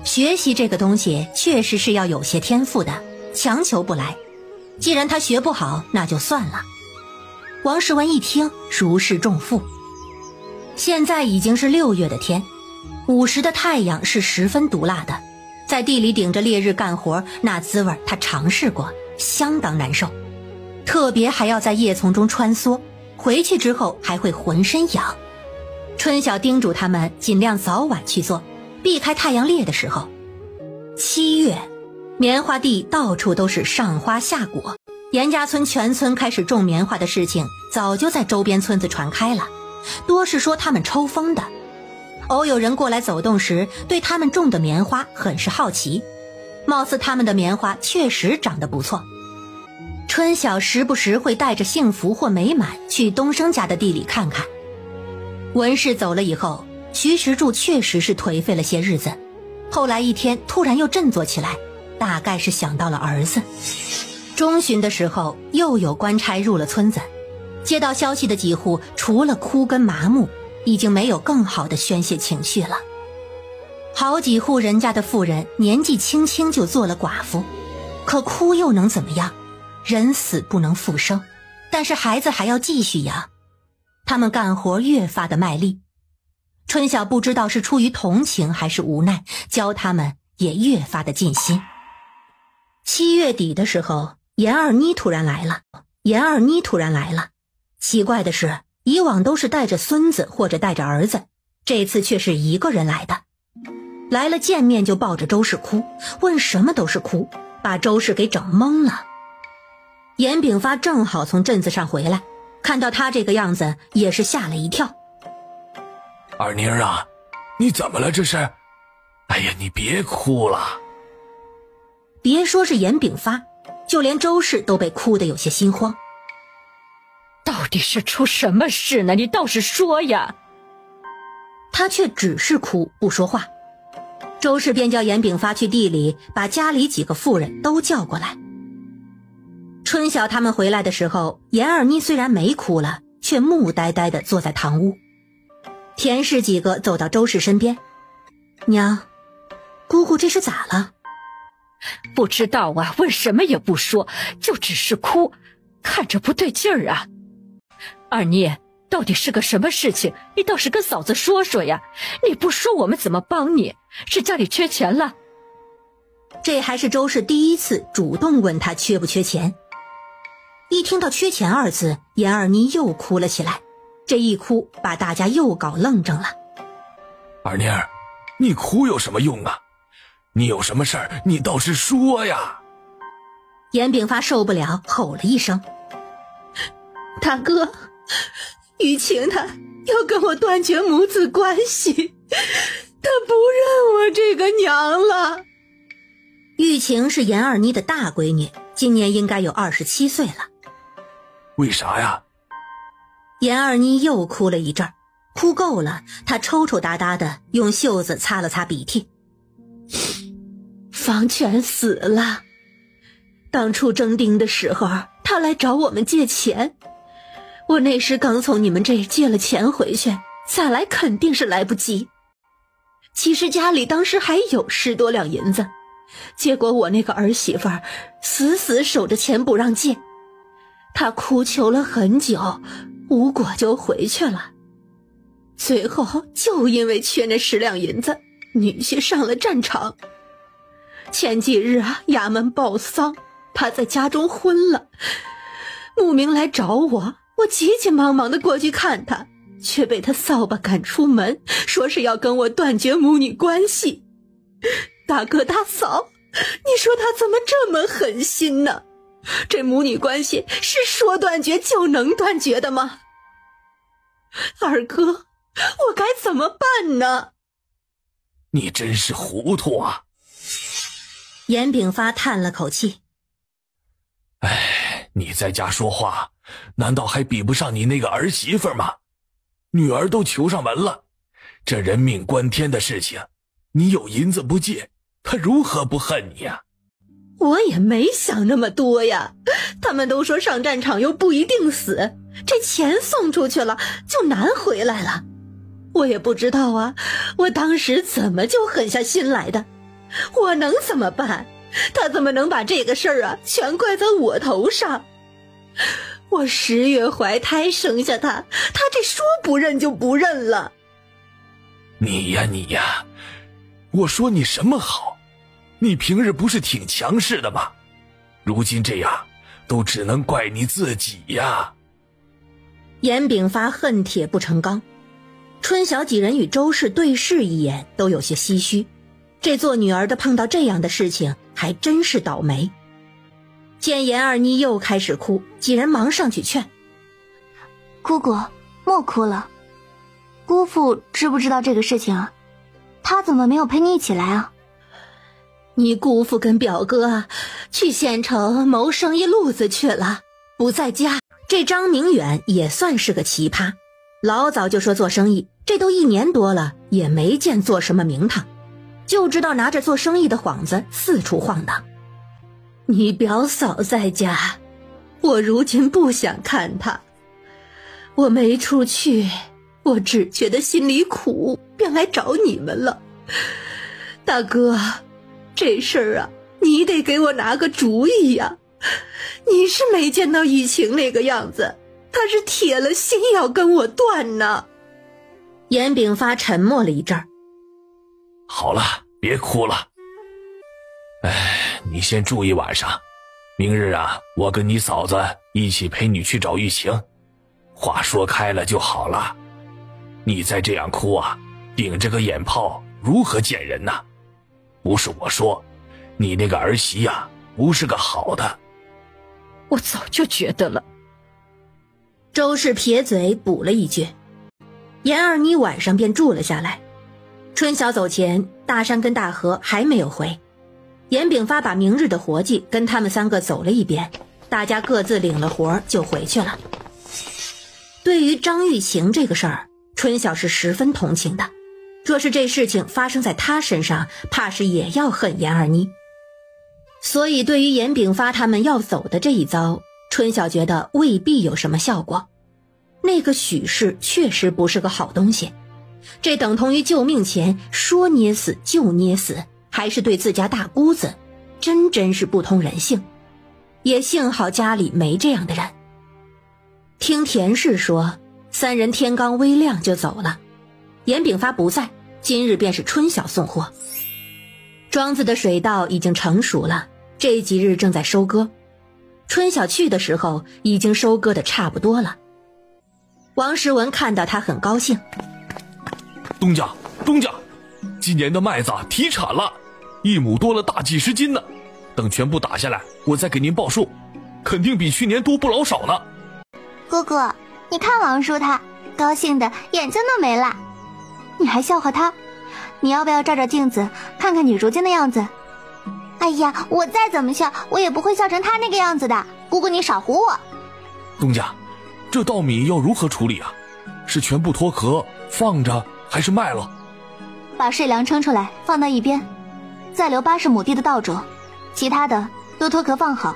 学习这个东西确实是要有些天赋的，强求不来。既然他学不好，那就算了。王时文一听，如释重负。现在已经是6月的天，午时的太阳是十分毒辣的，在地里顶着烈日干活，那滋味他尝试过，相当难受。特别还要在叶丛中穿梭，回去之后还会浑身痒。春晓叮嘱他们尽量早晚去做，避开太阳烈的时候。7月，棉花地到处都是上花下果，严家村全村开始种棉花的事情早就在周边村子传开了，多是说他们抽风的。偶有人过来走动时，对他们种的棉花很是好奇，貌似他们的棉花确实长得不错。春晓时不时会带着幸福或美满去东升家的地里看看。文氏走了以后，徐石柱确实是颓废了些日子，后来一天突然又振作起来，大概是想到了儿子。中旬的时候，又有官差入了村子，接到消息的几户除了哭跟麻木，已经没有更好的宣泄情绪了。好几户人家的妇人年纪轻轻就做了寡妇，可哭又能怎么样？人死不能复生，但是孩子还要继续养。他们干活越发的卖力，春晓不知道是出于同情还是无奈，教他们也越发的尽心。7月底的时候，严二妮突然来了。奇怪的是，以往都是带着孙子或者带着儿子，这次却是一个人来的。来了见面就抱着周氏哭，问什么都是哭，把周氏给整懵了。严炳发正好从镇子上回来，看到他这个样子也是吓了一跳。二妮儿啊，你怎么了这是？哎呀，你别哭了。别说是严炳发，就连周氏都被哭得有些心慌。到底是出什么事呢？你倒是说呀。他却只是哭不说话。周氏便叫严炳发去地里把家里几个妇人都叫过来。春晓他们回来的时候，严二妮虽然没哭了，却木呆呆地坐在堂屋。田氏几个走到周氏身边，娘，姑姑这是咋了？不知道啊，问什么也不说，就只是哭，看着不对劲儿啊。二妮，到底是个什么事情？你倒是跟嫂子说说呀！你不说我们怎么帮你？是家里缺钱了？这还是周氏第一次主动问他缺不缺钱。一听到缺钱二字，严二妮又哭了起来。这一哭把大家又搞愣怔了。二妮儿，你哭有什么用啊？你有什么事儿你倒是说呀。严炳发受不了，吼了一声：大哥，雨晴她要跟我断绝母子关系，她不认我这个娘了。玉晴是严二妮的大闺女，今年应该有27岁了。为啥呀？严二妮又哭了一阵儿，哭够了，她抽抽搭搭的用袖子擦了擦鼻涕。方全死了，当初征丁的时候，他来找我们借钱，我那时刚从你们这儿借了钱回去，再来肯定是来不及。其实家里当时还有10多两银子，结果我那个儿媳妇儿死死守着钱不让借，她哭求了很久，无果就回去了。最后就因为缺那10两银子，女婿上了战场。前几日啊，衙门报丧，他在家中昏了。慕名来找我，我急急忙忙的过去看他，却被他扫把赶出门，说是要跟我断绝母女关系。大哥大嫂，你说他怎么这么狠心呢？这母女关系是说断绝就能断绝的吗？二哥，我该怎么办呢？你真是糊涂啊。严炳发叹了口气，哎，你在家说话，难道还比不上你那个儿媳妇吗？女儿都求上门了，这人命关天的事情，你有银子不借，她如何不恨你呀？我也没想那么多呀，他们都说上战场又不一定死，这钱送出去了就难回来了。我也不知道啊，我当时怎么就狠下心来的？我能怎么办？他怎么能把这个事儿啊全怪在我头上？我10月怀胎生下他，他这说不认就不认了。你呀，我说你什么好？你平日不是挺强势的吗？如今这样，都只能怪你自己呀。严炳发恨铁不成钢。春晓几人与周氏对视一眼，都有些唏嘘。这做女儿的碰到这样的事情，还真是倒霉。见严二妮又开始哭，几人忙上去劝：姑姑，莫哭了。姑父知不知道这个事情啊？他怎么没有陪你一起来啊？你姑父跟表哥去县城谋生意路子去了，不在家。这张明远也算是个奇葩，老早就说做生意，这都1年多了，也没见做什么名堂，就知道拿着做生意的幌子四处晃荡。你表嫂在家，我如今不想看她。我没出去，我只觉得心里苦，便来找你们了。大哥，这事儿啊，你得给我拿个主意呀。你是没见到雨晴那个样子，她是铁了心要跟我断呢。严炳发沉默了一阵儿。好了，别哭了。你先住一晚上，明日啊，我跟你嫂子一起陪你去找玉晴，话说开了就好了。你再这样哭啊，顶着个眼泡如何见人呢？不是我说，你那个儿媳呀，不是个好的。我早就觉得了。周氏撇嘴补了一句。严二妮晚上便住了下来。春晓走前，大山跟大河还没有回。严炳发把明日的活计跟他们3个走了一遍，大家各自领了活就回去了。对于张玉晴这个事儿，春晓是十分同情的。若是这事情发生在他身上，怕是也要恨严二妮。所以对于严炳发他们要走的这一遭，春晓觉得未必有什么效果。那个许氏确实不是个好东西，这等同于救命钱说捏死就捏死，还是对自家大姑子，真是不通人性。也幸好家里没这样的人。听田氏说，3人天刚微亮就走了，严炳发不在，今日便是春晓送货。庄子的水稻已经成熟了，这几日正在收割。春晓去的时候已经收割的差不多了。王时文看到他很高兴。东家，今年的麦子提产了，1亩多了大几十斤呢。等全部打下来，我再给您报数，肯定比去年多不老少呢。姑姑，你看王叔他高兴的眼睛都没了，你还笑话他？你要不要照照镜子，看看你如今的样子？哎呀，我再怎么笑，我也不会笑成他那个样子的。姑姑，你少唬我。东家，这稻米要如何处理啊？是全部脱壳放着，还是卖了？把税粮称出来，放到一边，再留80亩地的稻种，其他的都脱壳放好。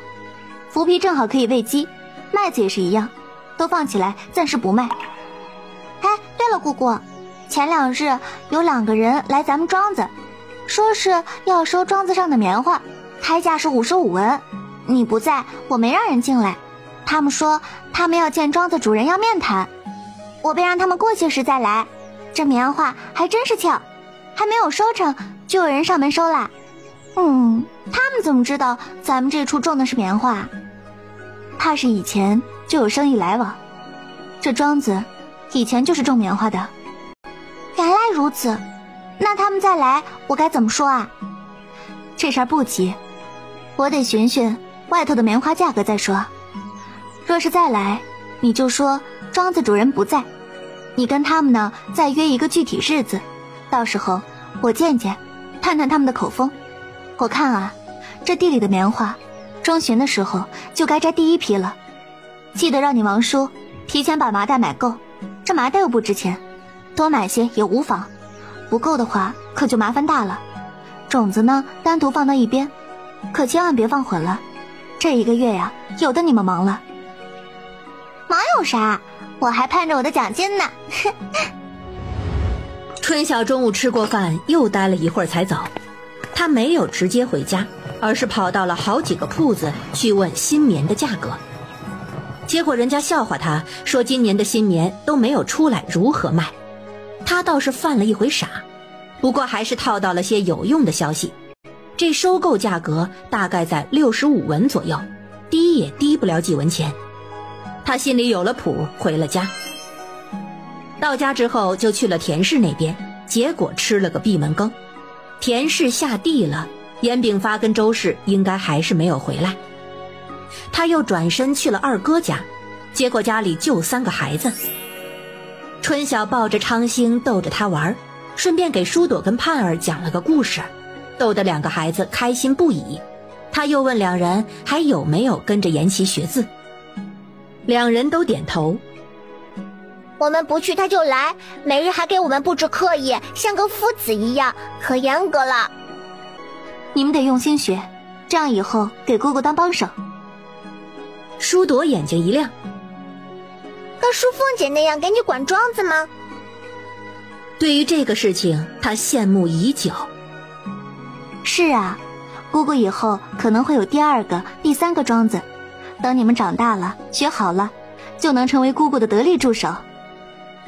麸皮正好可以喂鸡，麦子也是一样，都放起来，暂时不卖。哎，对了，姑姑，前2日有2个人来咱们庄子，说是要收庄子上的棉花，开价是55文。你不在，我没让人进来。他们说他们要见庄子主人要面谈，我便让他们过些时再来。这棉花还真是巧，还没有收成就有人上门收啦。他们怎么知道咱们这处种的是棉花？怕是以前就有生意来往。这庄子以前就是种棉花的。原来如此，那他们再来我该怎么说啊？这事儿不急，我得寻寻外头的棉花价格再说。若是再来，你就说庄子主人不在，你跟他们呢再约一个具体日子，到时候我见见，探探他们的口风。我看啊，这地里的棉花中旬的时候就该摘第1批了。记得让你王叔提前把麻袋买够，这麻袋又不值钱，多买些也无妨，不够的话可就麻烦大了。种子呢单独放到一边，可千万别放混了，这1个月呀有的你们忙了。忙有啥？我还盼着我的奖金呢。春晓中午吃过饭，又待了一会儿才走。他没有直接回家，而是跑到了好几个铺子去问新棉的价格。结果人家笑话他，说今年的新棉都没有出来如何卖。他倒是犯了一回傻，不过还是套到了些有用的消息。这收购价格大概在65文左右，低也低不了几文钱。他心里有了谱，回了家。到家之后就去了田氏那边，结果吃了个闭门羹。田氏下地了，严炳发跟周氏应该还是没有回来。他又转身去了二哥家，结果家里就3个孩子。春晓抱着昌兴逗着他玩，顺便给舒朵跟盼儿讲了个故事，逗得2个孩子开心不已。他又问2人还有没有跟着严琦学字，2人都点头。我们不去他就来，每日还给我们布置课业，像个夫子一样，可严格了。你们得用心学，这样以后给姑姑当帮手。舒朵眼睛一亮，跟淑凤姐那样给你管庄子吗？对于这个事情她羡慕已久。是啊，姑姑以后可能会有第2个、第3个庄子，等你们长大了学好了，就能成为姑姑的得力助手。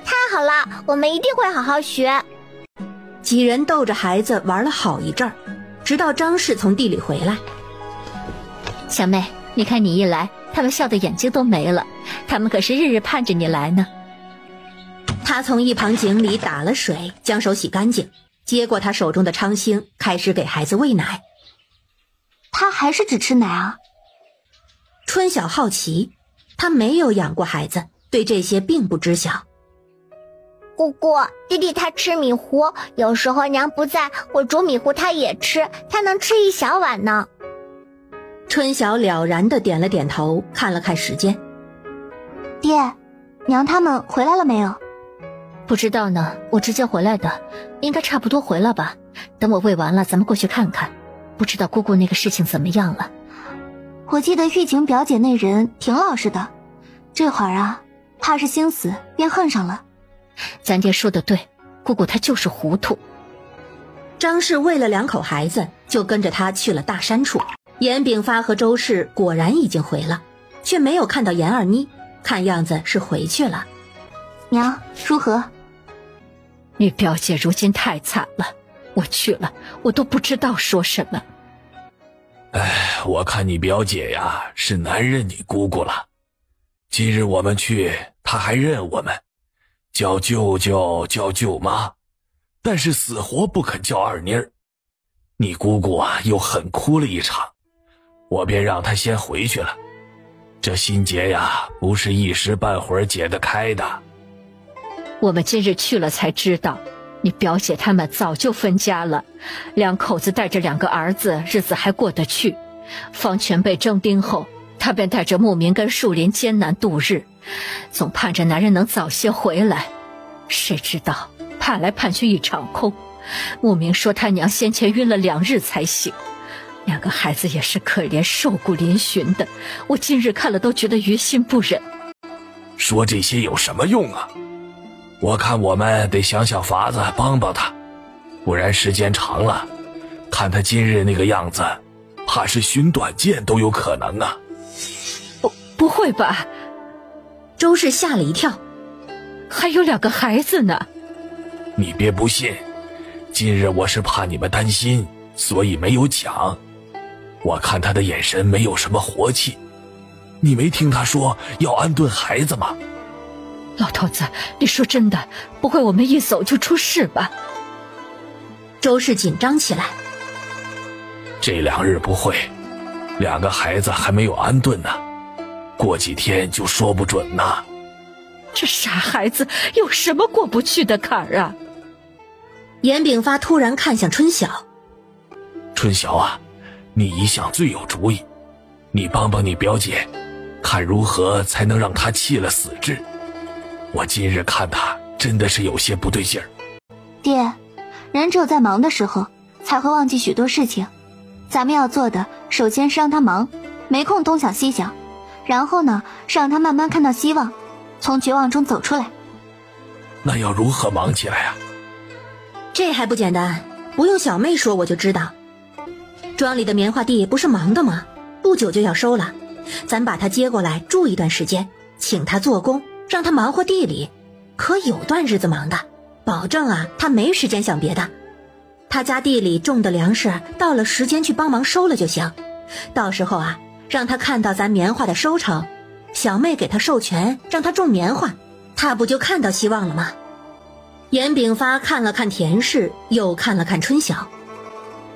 太好了，我们一定会好好学。几人逗着孩子玩了好一阵儿，直到张氏从地里回来。小妹，你看你一来，他们笑的眼睛都没了，他们可是日日盼着你来呢。他从一旁井里打了水，将手洗干净，接过他手中的昌兴，开始给孩子喂奶。他还是只吃奶啊？春晓好奇，他没有养过孩子，对这些并不知晓。姑姑，弟弟他吃米糊，有时候娘不在，我煮米糊他也吃，他能吃一小碗呢。春晓了然地点了点头，看了看时间。爹，娘他们回来了没有？不知道呢，我直接回来的，应该差不多回了吧。等我喂完了，咱们过去看看。不知道姑姑那个事情怎么样了？我记得玉晴表姐那人挺老实的，这会儿啊，怕是心死便恨上了。咱爹说的对，姑姑她就是糊涂。张氏喂了2口孩子，就跟着他去了大山处。严炳发和周氏果然已经回了，却没有看到严二妮，看样子是回去了。娘，如何？你表姐如今太惨了，我去了，我都不知道说什么。我看你表姐呀，是难认你姑姑了。今日我们去，她还认我们，叫舅舅，叫舅妈，但是死活不肯叫二妮儿。你姑姑啊，又狠哭了一场，我便让她先回去了。这心结呀，不是一时半会儿解得开的。我们今日去了才知道，你表姐他们早就分家了，2口子带着2个儿子，日子还过得去。方全被征兵后，他便带着牧民跟树林艰难度日，总盼着男人能早些回来。谁知道盼来盼去一场空，牧民说他娘先前晕了2日才醒，2个孩子也是可怜，瘦骨嶙峋的，我今日看了都觉得于心不忍。说这些有什么用啊？我看我们得想想法子帮帮他，不然时间长了，看他今日那个样子，怕是寻短见都有可能啊。不会吧？周氏吓了一跳，还有2个孩子呢。你别不信，今日我是怕你们担心，所以没有讲。我看他的眼神没有什么活气，你没听他说要安顿孩子吗？老头子，你说真的，不会我们一走就出事吧？周氏紧张起来。这2日不会，2个孩子还没有安顿呢，过几天就说不准呢。这傻孩子有什么过不去的坎儿啊？严炳发突然看向春晓。春晓啊，你一向最有主意，你帮帮你表姐，看如何才能让她弃了死志。我今日看她真的是有些不对劲儿。爹，人只有在忙的时候才会忘记许多事情，咱们要做的首先是让他忙，没空东想西想，然后呢是让他慢慢看到希望，从绝望中走出来。那要如何忙起来啊？这还不简单，不用小妹说我就知道。庄里的棉花地不是忙的吗？不久就要收了，咱把他接过来住一段时间，请他做工，让他忙活地里，可有段日子忙的，保证啊他没时间想别的。他家地里种的粮食到了时间去帮忙收了就行，到时候啊让他看到咱棉花的收成，小妹给他授权让他种棉花，他不就看到希望了吗？严炳发看了看田氏，又看了看春晓。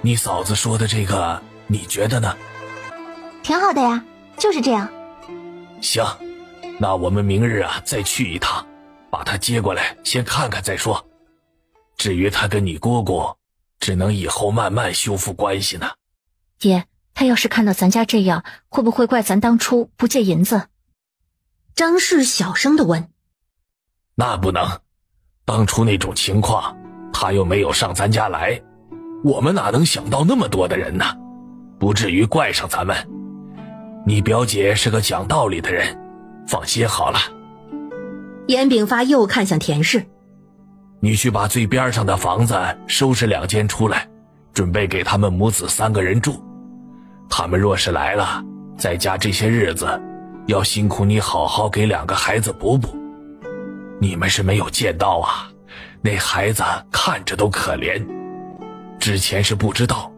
你嫂子说的这个你觉得呢？挺好的呀，就是这样。行，那我们明日啊再去一趟，把他接过来先看看再说。至于他跟你姑姑，只能以后慢慢修复关系呢。爹，他要是看到咱家这样，会不会怪咱当初不借银子？张氏小声地问。那不能，当初那种情况，他又没有上咱家来，我们哪能想到那么多的人呢？不至于怪上咱们。你表姐是个讲道理的人，放心好了。严炳发又看向田氏。你去把最边上的房子收拾2间出来，准备给他们母子3个人住。他们若是来了，在家这些日子，要辛苦你好好给2个孩子补补。你们是没有见到啊，那孩子看着都可怜。之前是不知道，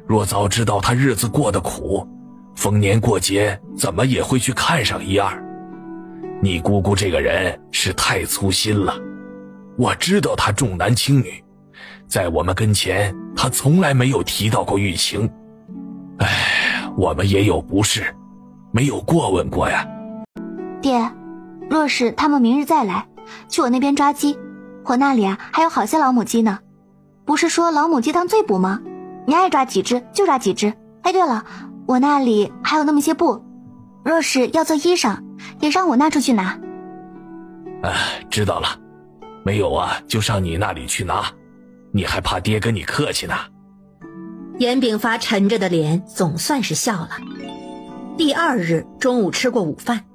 若早知道他日子过得苦，逢年过节怎么也会去看上一二。你姑姑这个人是太粗心了，我知道她重男轻女，在我们跟前她从来没有提到过玉晴。我们也有不是，没有过问过呀。爹，若是他们明日再来，去我那边抓鸡，我那里还有好些老母鸡呢。不是说老母鸡汤最补吗？你爱抓几只就抓几只。对了，我那里还有那么些布，若是要做衣裳，也让我拿出去拿。知道了，没有就上你那里去拿，你还怕爹跟你客气呢。严炳发沉着的脸总算是笑了。第2日中午吃过午饭，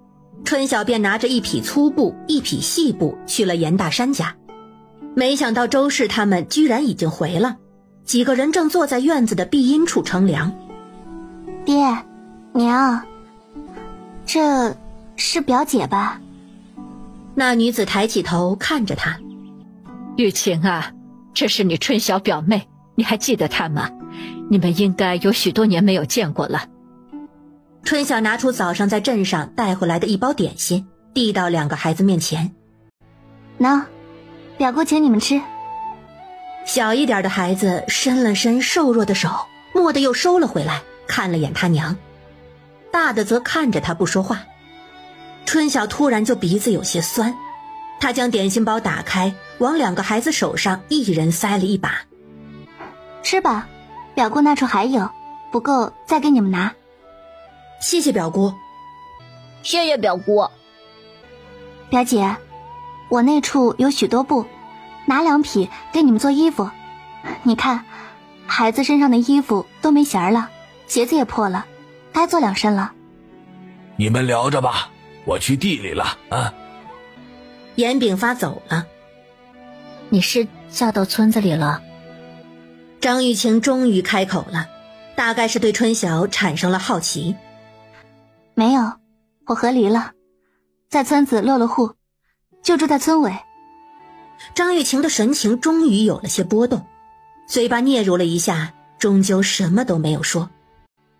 春晓便拿着一匹粗布一匹细布去了严大山家。没想到周氏他们居然已经回了，几个人正坐在院子的避阴处乘凉。爹娘，这是表姐吧？那女子抬起头看着他。玉晴啊，这是你春晓表妹，你还记得她吗？你们应该有许多年没有见过了。春晓拿出早上在镇上带回来的一包点心，递到2个孩子面前。喏，表姑请你们吃。小一点的孩子伸了伸瘦弱的手，蓦地又收了回来，看了眼他娘。大的则看着他不说话。春晓突然就鼻子有些酸，他将点心包打开，往2个孩子手上一人塞了一把。吃吧，表姑那处还有，不够再给你们拿。谢谢表姑。谢谢表姑。表姐，我那处有许多布，拿2匹给你们做衣服。你看，孩子身上的衣服都没弦了，鞋子也破了，该做2身了。你们聊着吧，我去地里了啊。严炳发走了。你是嫁到村子里了？张玉晴终于开口了，大概是对春晓产生了好奇。没有，我和离了，在村子落了户，就住在村尾。张玉晴的神情终于有了些波动，嘴巴嗫嚅了一下，终究什么都没有说。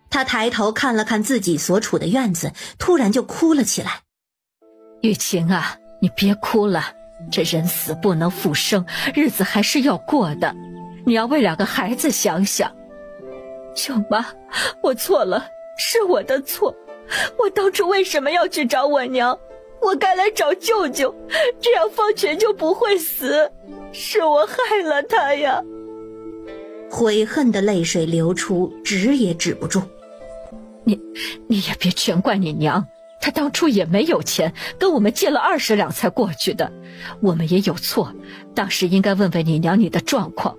他抬头看了看自己所处的院子，突然就哭了起来。玉晴啊，你别哭了，这人死不能复生，日子还是要过的，你要为2个孩子想想。舅妈，我错了，是我的错，我当初为什么要去找我娘？我该来找舅舅，这样方全就不会死，是我害了他呀。悔恨的泪水流出，止也止不住。你也别全怪你娘，她当初也没有钱，跟我们借了20两才过去的，我们也有错，当时应该问问你娘你的状况，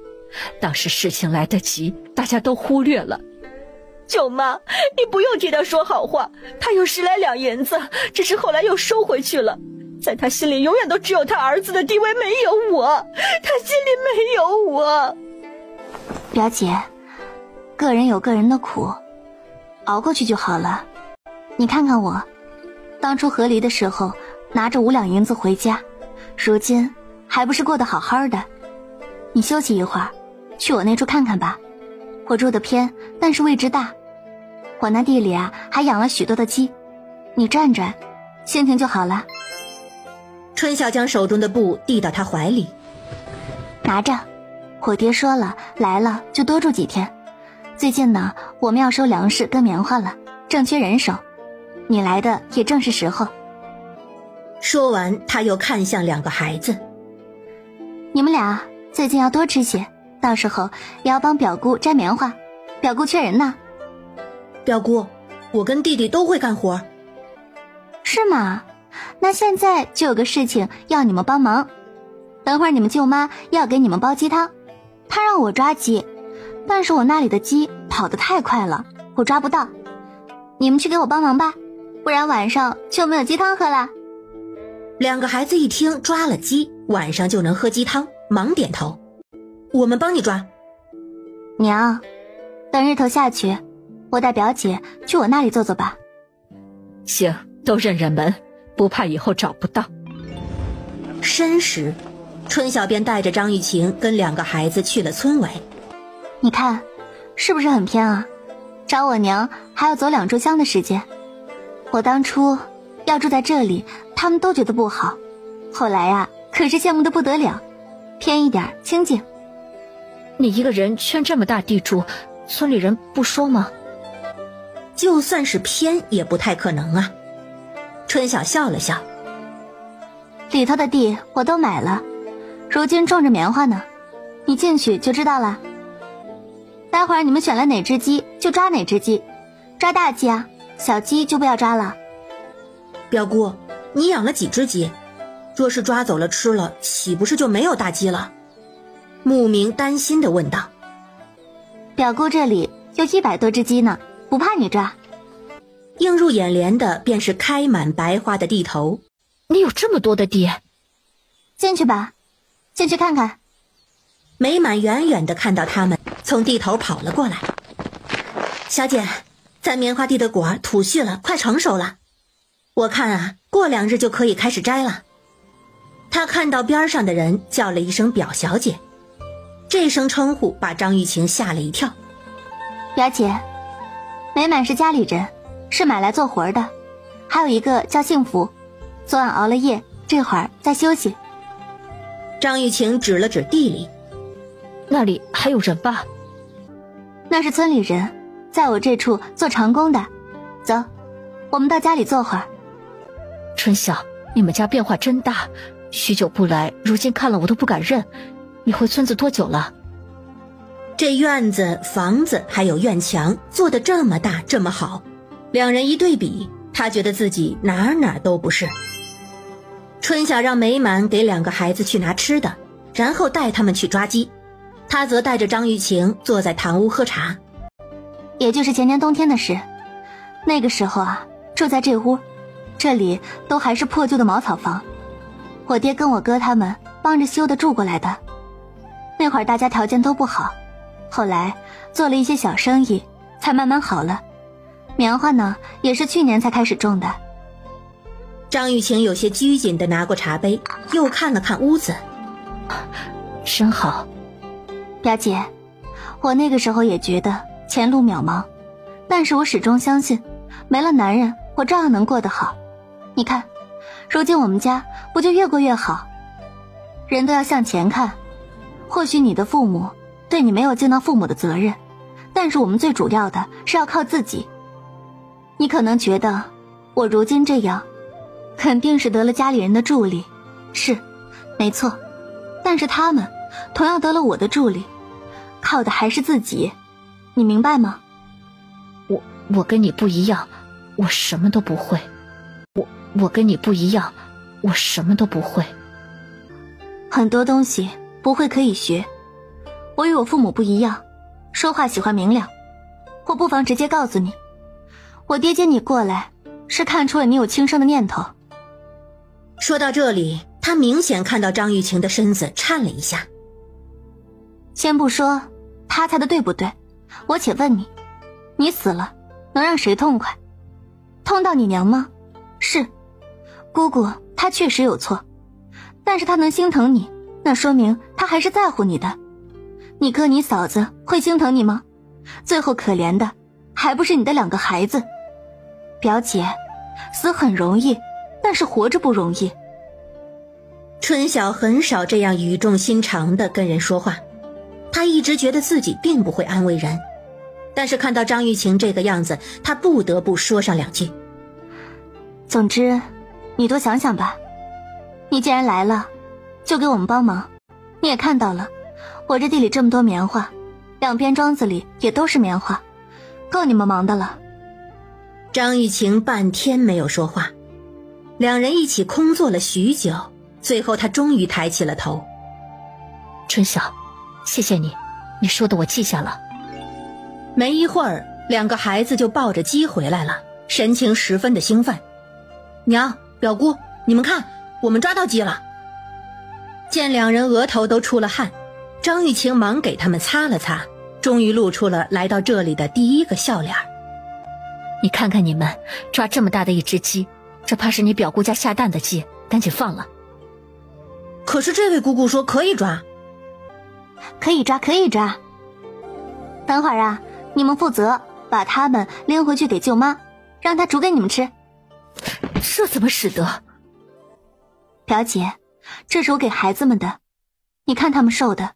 当时事情来得急，大家都忽略了。舅妈，你不用替她说好话，她有10来两银子，只是后来又收回去了，在她心里永远都只有她儿子的地位，没有我，她心里没有我。表姐，个人有个人的苦，熬过去就好了。你看看我，当初和离的时候拿着5两银子回家，如今还不是过得好好的。你休息一会儿，去我那处看看吧。我住的偏，但是位置大，我那地里还养了许多的鸡，你转转，心情就好了。春晓将手中的布递到他怀里，拿着。我爹说了，来了就多住几天。最近呢，我们要收粮食跟棉花了，正缺人手，你来的也正是时候。说完，他又看向2个孩子，你们俩最近要多吃些，到时候也要帮表姑摘棉花，表姑缺人呢。表姑，我跟弟弟都会干活。是吗？那现在就有个事情要你们帮忙，等会儿你们舅妈要给你们煲鸡汤，她让我抓鸡，但是我那里的鸡跑得太快了，我抓不到，你们去给我帮忙吧，不然晚上就没有鸡汤喝了。 2个孩子一听抓了鸡，晚上就能喝鸡汤，忙点头。我们帮你抓。娘，等日头下去，我带表姐去我那里坐坐吧。行，都认认门，不怕以后找不到。申时，春晓便带着张玉晴跟2个孩子去了村尾。你看，是不是很偏啊？找我娘还要走2炷香的时间。我当初要住在这里，他们都觉得不好，后来呀，可是羡慕的不得了。偏一点，清静。你一个人圈这么大地住，村里人不说吗？就算是偏，也不太可能啊。春晓笑了笑，里头的地我都买了，如今种着棉花呢，你进去就知道了。待会儿你们选了哪只鸡就抓哪只鸡，抓大鸡啊，小鸡就不要抓了。表姑，你养了几只鸡？若是抓走了吃了，岂不是就没有大鸡了？慕名担心地问道。表姑这里有100多只鸡呢，不怕你抓。映入眼帘的便是开满白花的地头。你有这么多的地？进去吧，进去看看。美满远远地看到他们从地头跑了过来。小姐，咱棉花地的果吐絮了，快成熟了，我看啊，过2日就可以开始摘了。他看到边上的人叫了一声表小姐，这声称呼把张玉琴吓了一跳。表姐，美满是家里人，是买来做活的，还有一个叫幸福，昨晚熬了夜，这会儿在休息。张玉琴指了指地里，那里还有人吧？那是村里人，在我这处做长工的。走，我们到家里坐会儿。春晓，你们家变化真大，许久不来，如今看了我都不敢认。你回村子多久了？这院子、房子还有院墙做得这么大这么好，两人一对比，他觉得自己哪哪都不是。春晓让美满给2个孩子去拿吃的，然后带他们去抓鸡，他则带着张玉晴坐在堂屋喝茶。也就是前年冬天的事，那个时候啊，住在这屋，这里都还是破旧的茅草房，我爹跟我哥他们帮着修的住过来的。那会儿大家条件都不好，后来做了一些小生意，才慢慢好了。棉花呢，也是去年才开始种的。张玉晴有些拘谨地拿过茶杯，又看了看屋子。真好。表姐，我那个时候也觉得前路渺茫，但是我始终相信，没了男人，我照样能过得好。你看，如今我们家不就越过越好？人都要向前看。或许你的父母对你没有尽到父母的责任，但是我们最主要的是要靠自己。你可能觉得我如今这样肯定是得了家里人的助力，是没错，但是他们同样得了我的助力，靠的还是自己，你明白吗？我跟你不一样，我什么都不会。我跟你不一样，我什么都不会。很多东西不会可以学，我与我父母不一样，说话喜欢明了。我不妨直接告诉你，我爹接你过来是看出了你有轻生的念头。说到这里，他明显看到张玉晴的身子颤了一下。先不说他猜的对不对，我且问你，你死了能让谁痛快？痛到你娘吗？是，姑姑她确实有错，但是她能心疼你，那说明她还是在乎你的。你哥你嫂子会心疼你吗？最后可怜的还不是你的2个孩子。表姐，死很容易，但是活着不容易。春晓很少这样语重心长地跟人说话，他一直觉得自己并不会安慰人，但是看到张玉晴这个样子，他不得不说上2句。总之你多想想吧，你既然来了就给我们帮忙。你也看到了，我这地里这么多棉花，2边庄子里也都是棉花，够你们忙的了。张玉晴半天没有说话，2人一起空坐了许久，最后他终于抬起了头。春晓，谢谢你，你说的我记下了。没一会儿，2个孩子就抱着鸡回来了，神情十分的兴奋。娘，表姑，你们看，我们抓到鸡了。见2人额头都出了汗，张玉晴忙给他们擦了擦，终于露出了来到这里的第一个笑脸。你看看你们抓这么大的一只鸡，这怕是你表姑家下蛋的鸡，赶紧放了。可是这位姑姑说可以抓。可以抓，可以抓。等会儿啊，你们负责把他们拎回去给舅妈，让她煮给你们吃。这怎么使得？表姐，这是我给孩子们的，你看他们瘦的，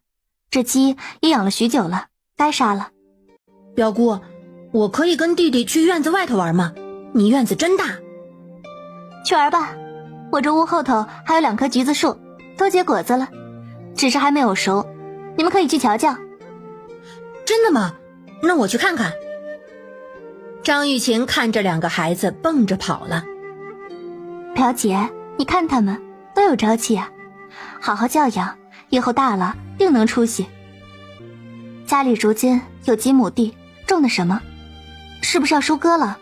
这鸡也养了许久了，该杀了。表姑，我可以跟弟弟去院子外头玩吗？你院子真大。去玩吧，我这屋后头还有2棵橘子树，都结果子了，只是还没有熟，你们可以去瞧瞧。真的吗？那我去看看。张玉琴看着2个孩子蹦着跑了。表姐，你看他们都有朝气啊，好好教养，以后大了定能出息。家里如今有几亩地，种的什么？是不是要收割了？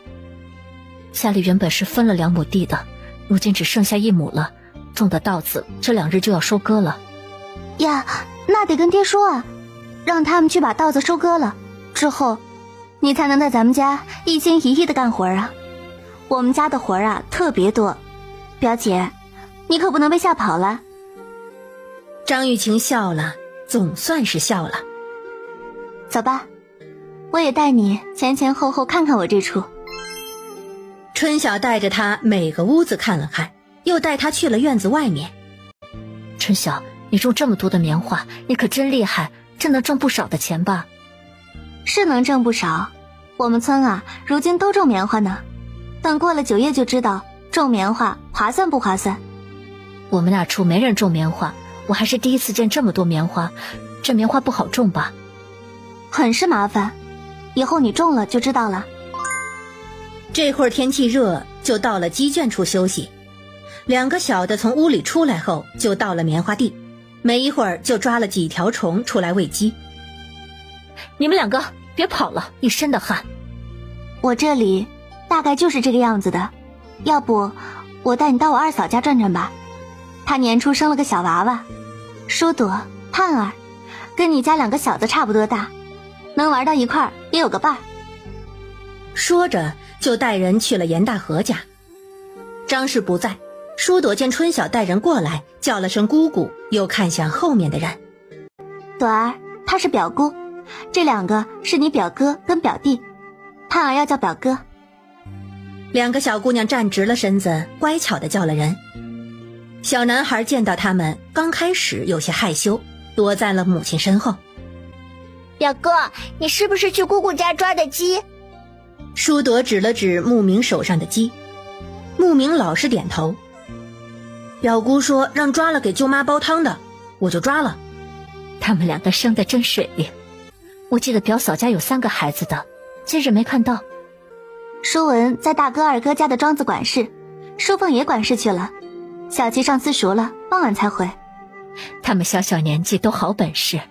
家里原本是分了2亩地的，如今只剩下1亩了，种的稻子这2日就要收割了。呀，那得跟爹说啊，让他们去把稻子收割了，之后你才能在咱们家一心一意的干活啊。我们家的活啊特别多，表姐，你可不能被吓跑了。张玉琴笑了，总算是笑了。走吧，我也带你前前后后看看我这处。春晓带着他每个屋子看了看，又带他去了院子外面。春晓，你种这么多的棉花，你可真厉害，这能挣不少的钱吧？是能挣不少，我们村啊如今都种棉花呢，等过了9月就知道种棉花划算不划算。我们那处没人种棉花，我还是第一次见这么多棉花，这棉花不好种吧？很是麻烦，以后你种了就知道了。这会儿天气热，就到了鸡圈处休息。2个小的从屋里出来后，就到了棉花地，没一会儿就抓了几条虫出来喂鸡。你们2个别跑了，一身的汗。我这里大概就是这个样子的，要不我带你到我二嫂家转转吧。她年初生了个小娃娃，舒朵、盼儿，跟你家2个小子差不多大，能玩到一块儿也有个伴儿。说着就带人去了严大河家。张氏不在，舒朵见春晓带人过来，叫了声姑姑，又看向后面的人。朵儿，他是表姑，这2个是你表哥跟表弟，盼儿要叫表哥。 2个小姑娘站直了身子，乖巧地叫了人。小男孩见到他们，刚开始有些害羞，躲在了母亲身后。表哥，你是不是去姑姑家抓的鸡？舒朵指了指牧明手上的鸡，牧明老实点头。表姑说让抓了给舅妈煲汤的，我就抓了。他们2个生得真水灵，我记得表嫂家有3个孩子的，今日没看到。舒文在大哥二哥家的庄子管事，舒凤也管事去了，小琪上私塾了，傍晚才回。他们小小年纪都好本事。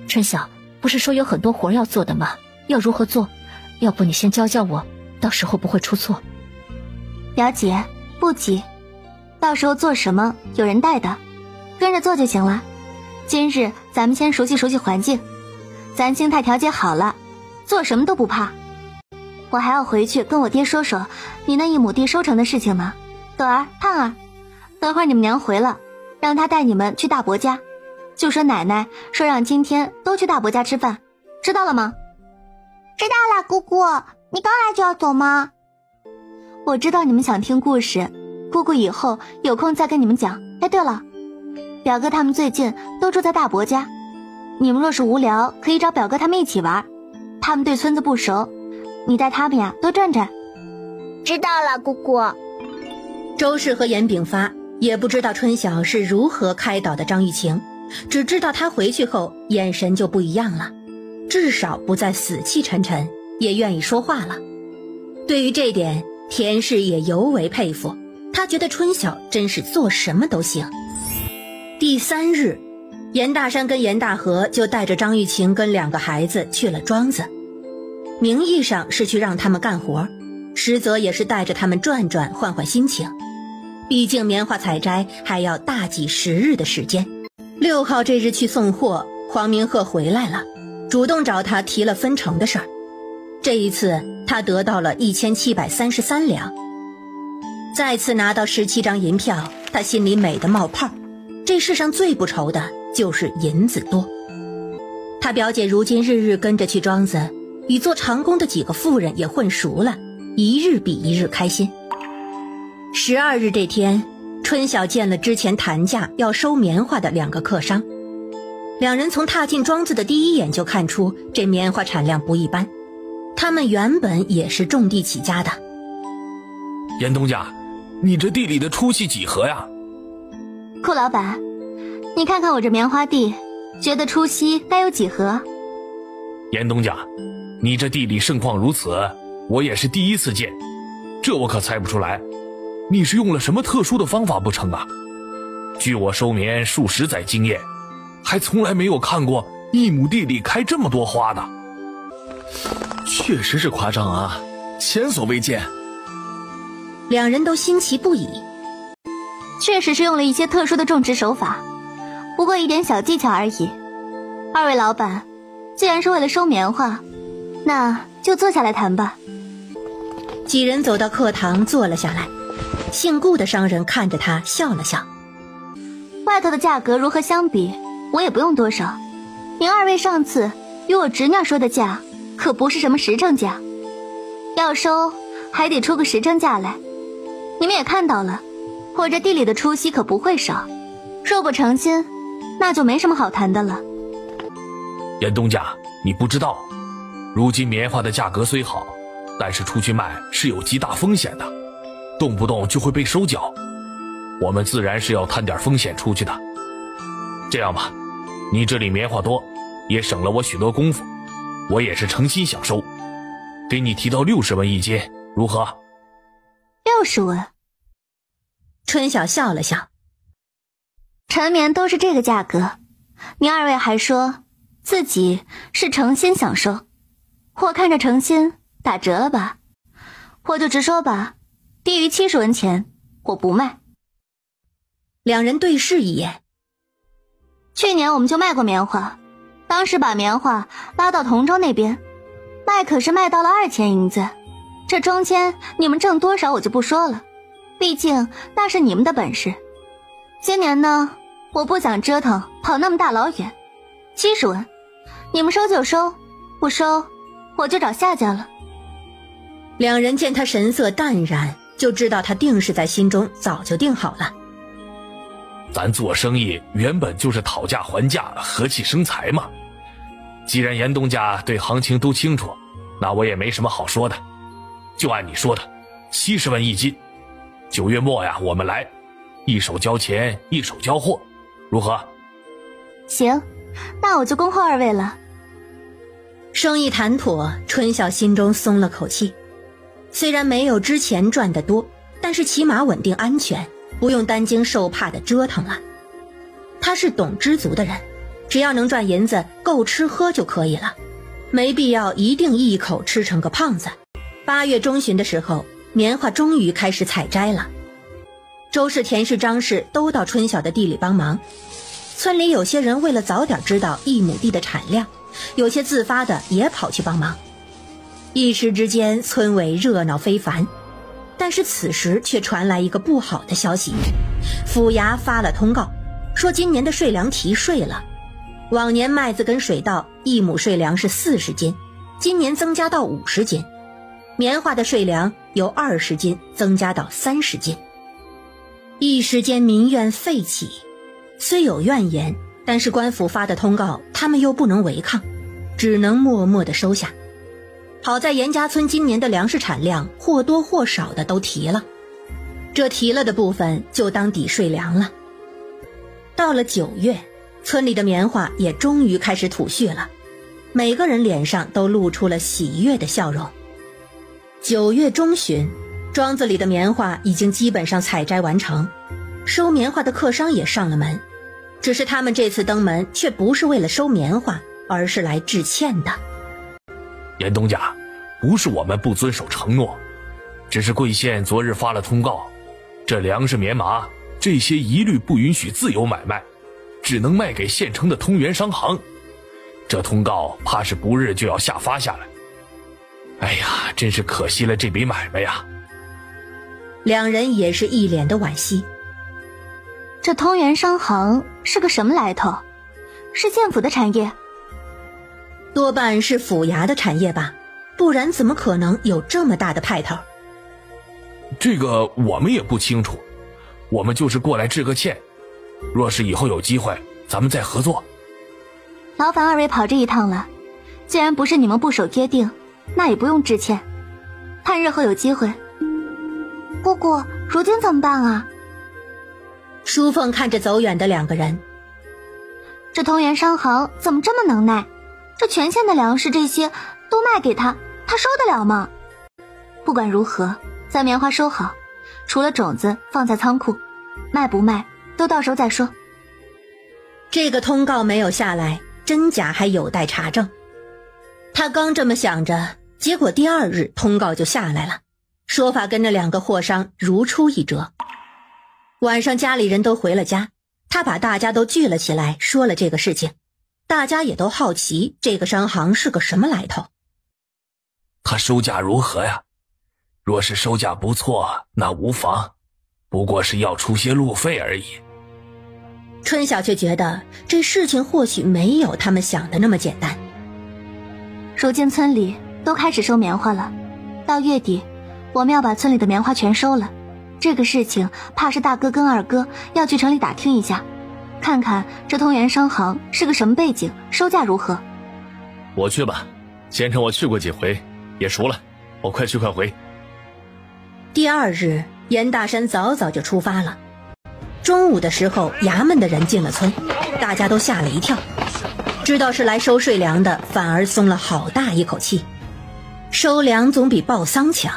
春晓，不是说有很多活要做的吗？要如何做？要不你先教教我，到时候不会出错。表姐，不急，到时候做什么有人带的，跟着做就行了。今日咱们先熟悉熟悉环境，咱心态调节好了，做什么都不怕。我还要回去跟我爹说说你那1亩地收成的事情呢。朵儿、盼儿，等会儿你们娘回了，让她带你们去大伯家，就说奶奶说让今天都去大伯家吃饭，知道了吗？知道了，姑姑。你刚来就要走吗？我知道你们想听故事，姑姑以后有空再跟你们讲。哎，对了，表哥他们最近都住在大伯家，你们若是无聊，可以找表哥他们一起玩，他们对村子不熟，你带他们呀多转转。知道了，姑姑。周氏和严炳发也不知道春晓是如何开导的张玉晴，只知道他回去后眼神就不一样了，至少不再死气沉沉，也愿意说话了。对于这点，田氏也尤为佩服，他觉得春晓真是做什么都行。第3日，严大山跟严大河就带着张玉晴跟2个孩子去了庄子，名义上是去让他们干活，实则也是带着他们转转换换心情。毕竟棉花采摘还要大几10日的时间。6号这日去送货，黄明鹤回来了，主动找他提了分成的事儿。这一次他得到了1733两，再次拿到17张银票，他心里美得冒泡。这世上最不愁的就是银子多。他表姐如今日日跟着去庄子，与做长工的几个妇人也混熟了，一日比一日开心。12日这天，春晓见了之前谈价要收棉花的2个客商，两人从踏进庄子的第一眼就看出这棉花产量不一般，他们原本也是种地起家的。严东家，你这地里的出息几何呀？顾老板，你看看我这棉花地，觉得出息该有几何？严东家，你这地里盛况如此，我也是第一次见，这我可猜不出来，你是用了什么特殊的方法不成啊？据我收棉数十载经验，还从来没有看过1亩地里开这么多花的。确实是夸张啊，前所未见。两人都新奇不已。确实是用了一些特殊的种植手法，不过一点小技巧而已。2位老板，既然是为了收棉花，那就坐下来谈吧。几人走到客堂坐了下来，姓顾的商人看着他笑了笑。外头的价格如何相比，我也不用多少。您2位上次与我侄女说的价可不是什么实称价，要收还得出个实称价来。你们也看到了，我这地里的出息可不会少，若不诚心，那就没什么好谈的了。严东家，你不知道，如今棉花的价格虽好，但是出去卖是有极大风险的，动不动就会被收缴，我们自然是要摊点风险出去的。这样吧，你这里棉花多，也省了我许多功夫，我也是诚心想收，给你提到60文1斤，如何？60文。春晓笑了笑，陈棉都是这个价格，您2位还说自己是诚心想收，我看着诚心打折了吧？我就直说吧，低于70文钱我不卖。两人对视一眼。去年我们就卖过棉花，当时把棉花拉到同州那边卖，可是卖到了2000银子，这中间你们挣多少我就不说了，毕竟那是你们的本事。今年呢，我不想折腾跑那么大老远，70文，你们收就收，不收我就找下家了。两人见他神色淡然，就知道他定是在心中早就定好了。咱做生意原本就是讨价还价，和气生财嘛。既然严东家对行情都清楚，那我也没什么好说的，就按你说的70文1斤。9月末呀，我们来，一手交钱一手交货，如何？行，那我就恭候2位了。生意谈妥，春晓心中松了口气。虽然没有之前赚得多，但是起码稳定安全，不用担惊受怕的折腾了。他是懂知足的人，只要能赚银子够吃喝就可以了，没必要一定一口吃成个胖子。8月中旬的时候，棉花终于开始采摘了。周氏、田氏、张氏都到春晓的地里帮忙。村里有些人为了早点知道1亩地的产量，有些自发的也跑去帮忙。一时之间，村委热闹非凡。但是此时却传来一个不好的消息，府衙发了通告，说今年的税粮提税了。往年麦子跟水稻1亩税粮是40斤，今年增加到50斤。棉花的税粮由20斤增加到30斤。一时间民怨沸起，虽有怨言，但是官府发的通告他们又不能违抗，只能默默地收下。好在严家村今年的粮食产量或多或少的都提了，这提了的部分就当抵税粮了。到了9月，村里的棉花也终于开始吐絮了，每个人脸上都露出了喜悦的笑容。9月中旬，庄子里的棉花已经基本上采摘完成，收棉花的客商也上了门，只是他们这次登门却不是为了收棉花，而是来致歉的。严东家，不是我们不遵守承诺，只是贵县昨日发了通告，这粮食、棉麻这些一律不允许自由买卖，只能卖给县城的通源商行。这通告怕是不日就要下发下来。哎呀，真是可惜了这笔买卖呀。两人也是一脸的惋惜。这通源商行是个什么来头？是县府的产业？多半是府衙的产业吧，不然怎么可能有这么大的派头？这个我们也不清楚，我们就是过来致个歉。若是以后有机会，咱们再合作。劳烦二位跑这一趟了，既然不是你们不守约定，那也不用致歉。盼日后有机会。姑姑，如今怎么办啊？淑凤看着走远的两个人，这同源商行怎么这么能耐？这全县的粮食这些都卖给他，他收得了吗？不管如何，咱棉花收好，除了种子放在仓库，卖不卖都到时候再说。这个通告没有下来，真假还有待查证。他刚这么想着，结果第二日通告就下来了，说法跟那两个货商如出一辙。晚上家里人都回了家，他把大家都聚了起来，说了这个事情。大家也都好奇这个商行是个什么来头。他收价如何呀？若是收价不错，那无妨，不过是要出些路费而已。春晓却觉得这事情或许没有他们想的那么简单。如今村里都开始收棉花了，到月底我们要把村里的棉花全收了。这个事情怕是大哥跟二哥要去城里打听一下，看看这通源商行是个什么背景，收价如何。我去吧，县城我去过几回，也熟了，我快去快回。第二日，严大山早早就出发了。中午的时候，衙门的人进了村，大家都吓了一跳，知道是来收税粮的，反而松了好大一口气。收粮总比报丧强，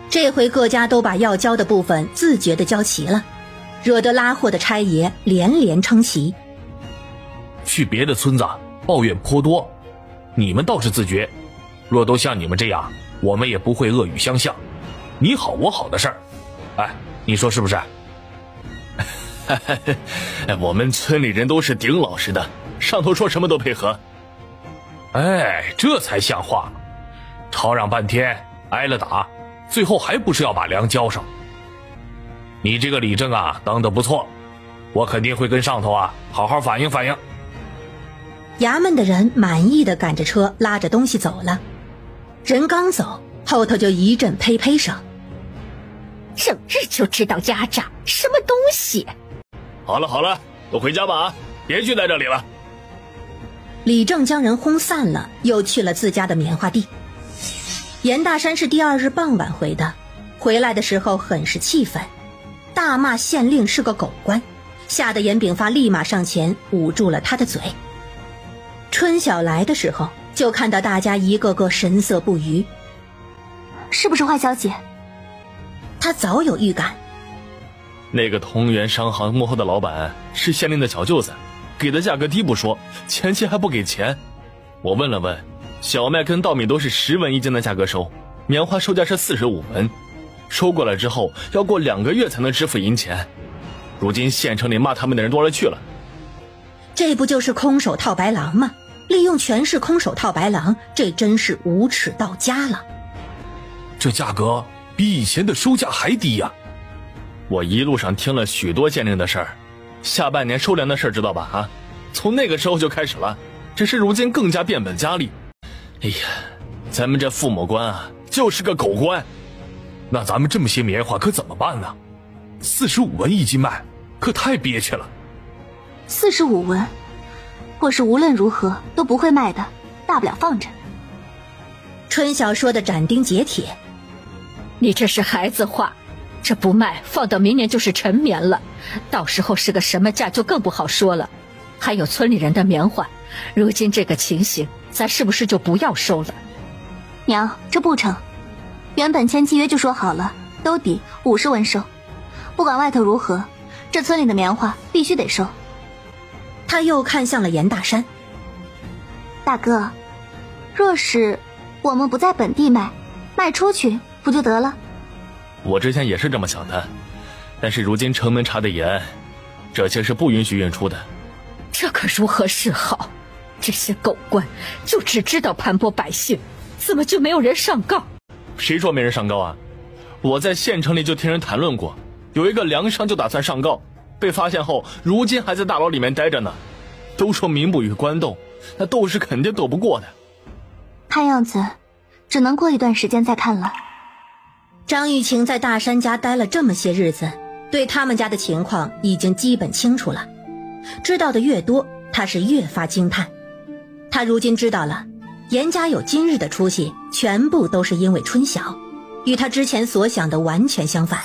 这回各家都把要交的部分自觉地交齐了，惹得拉货的差爷连连称奇。去别的村子抱怨颇多，你们倒是自觉，若都像你们这样，我们也不会恶语相向，你好我好的事儿。哎，你说是不是？我们村里人都是顶老实的，上头说什么都配合。哎，这才像话。吵嚷半天，挨了打，最后还不是要把粮交上？你这个理政啊，当得不错，我肯定会跟上头啊好好反映反映。衙门的人满意的赶着车拉着东西走了，人刚走，后头就一阵呸呸声。整日就知道压榨，什么东西？好了好了，都回家吧啊，别聚在这里了。李正将人轰散了，又去了自家的棉花地。严大山是第二日傍晚回的，回来的时候很是气愤，大骂县令是个狗官，吓得严炳发立马上前捂住了他的嘴。春晓来的时候，就看到大家一个个神色不愉。是不是坏消息？他早有预感。那个同源商行幕后的老板是县令的小舅子，给的价格低不说，前期还不给钱。我问了问，小麦跟稻米都是10文一斤的价格收，棉花收价是45文，收过来之后要过2个月才能支付银钱。如今县城里骂他们的人多了去了。这不就是空手套白狼吗？利用权势空手套白狼，这真是无耻到家了。这价格比以前的收价还低呀。我一路上听了许多县令的事儿，下半年收粮的事儿知道吧？啊，从那个时候就开始了，只是如今更加变本加厉。哎呀，咱们这父母官啊，就是个狗官。那咱们这么些棉花可怎么办呢？45文一斤卖，可太憋屈了。45文，或是无论如何都不会卖的，大不了放着。春晓说的斩钉截铁。你这是孩子话，这不卖放到明年就是陈棉了，到时候是个什么价就更不好说了。还有村里人的棉花，如今这个情形，咱是不是就不要收了？娘，这不成，原本签契约就说好了，都抵50文收，不管外头如何，这村里的棉花必须得收。他又看向了严大山。大哥，若是我们不在本地卖，卖出去不就得了？我之前也是这么想的，但是如今城门查得严，这些是不允许运出的。这可如何是好？这些狗官就只知道盘剥百姓，怎么就没有人上告？谁说没人上告啊？我在县城里就听人谈论过，有一个粮商就打算上告，被发现后如今还在大牢里面待着呢。都说民不与官斗，那斗士肯定斗不过的。看样子只能过一段时间再看了。张玉晴在大山家待了这么些日子，对他们家的情况已经基本清楚了，知道的越多，他是越发惊叹。他如今知道了，严家有今日的出息，全部都是因为春晓，与他之前所想的完全相反。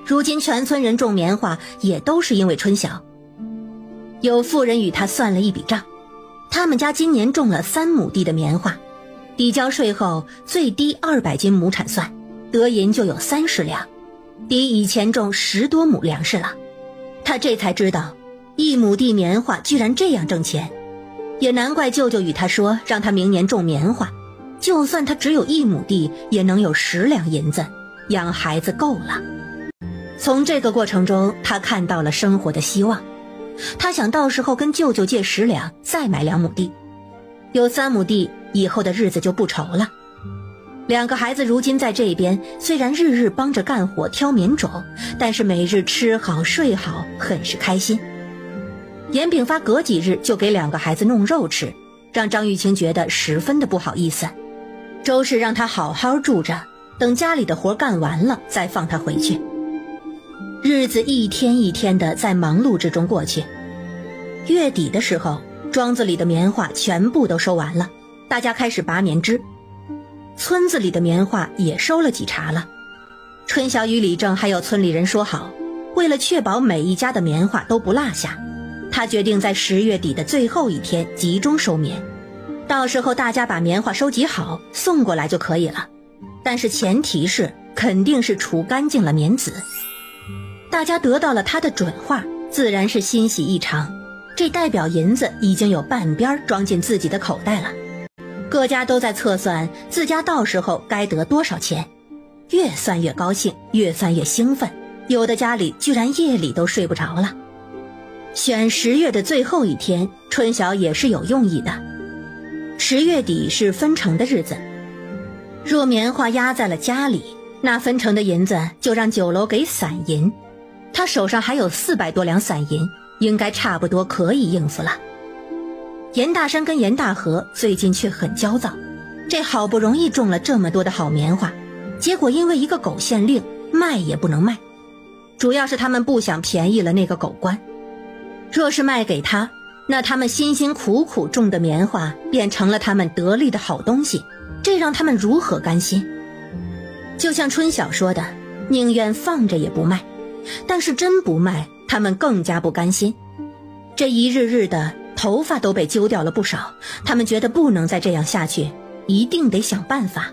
如今全村人种棉花也都是因为春晓。有妇人与他算了一笔账，他们家今年种了3亩地的棉花，抵交税后最低200斤亩产算，得银就有30两，抵以前种10多亩粮食了。他这才知道1亩地棉花居然这样挣钱，也难怪舅舅与他说让他明年种棉花，就算他只有1亩地也能有10两银子，养孩子够了。从这个过程中他看到了生活的希望，他想到时候跟舅舅借10两再买2亩地，有3亩地，以后的日子就不愁了。2个孩子如今在这边，虽然日日帮着干活挑棉种，但是每日吃好睡好，很是开心。严炳发隔几日就给2个孩子弄肉吃，让张玉清觉得十分的不好意思。周氏让他好好住着，等家里的活干完了再放他回去。日子一天一天的在忙碌之中过去。月底的时候，庄子里的棉花全部都收完了，大家开始拔棉枝。村子里的棉花也收了几茬了。春晓与李正还有村里人说好，为了确保每一家的棉花都不落下，他决定在10月底的最后一天集中收棉，到时候大家把棉花收集好送过来就可以了，但是前提是肯定是除干净了棉籽。大家得到了他的准话，自然是欣喜异常，这代表银子已经有半边装进自己的口袋了。各家都在测算自家到时候该得多少钱，越算越高兴，越算越兴奋，有的家里居然夜里都睡不着了。选10月的最后一天，春晓也是有用意的。10月底是分成的日子，若棉花压在了家里，那分成的银子就让酒楼给散银，他手上还有400多两散银，应该差不多可以应付了。严大山跟严大河最近却很焦躁，这好不容易种了这么多的好棉花，结果因为一个狗县令，卖也不能卖。主要是他们不想便宜了那个狗官，若是卖给他，那他们辛辛苦苦种的棉花变成了他们得利的好东西，这让他们如何甘心？就像春晓说的，宁愿放着也不卖，但是真不卖，他们更加不甘心。这一日日的头发都被揪掉了不少，他们觉得不能再这样下去，一定得想办法。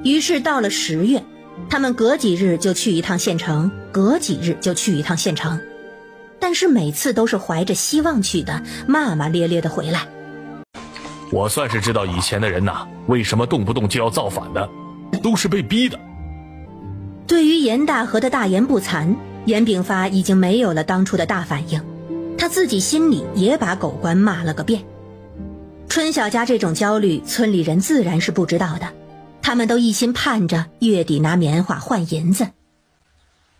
于是到了10月，他们隔几日就去一趟县城，隔几日就去一趟县城，但是每次都是怀着希望去的，骂骂咧咧的回来。我算是知道以前的人呐，为什么动不动就要造反的，都是被逼的。对于严大河的大言不惭，严炳发已经没有了当初的大反应，他自己心里也把狗官骂了个遍。春晓家这种焦虑，村里人自然是不知道的，他们都一心盼着月底拿棉花换银子。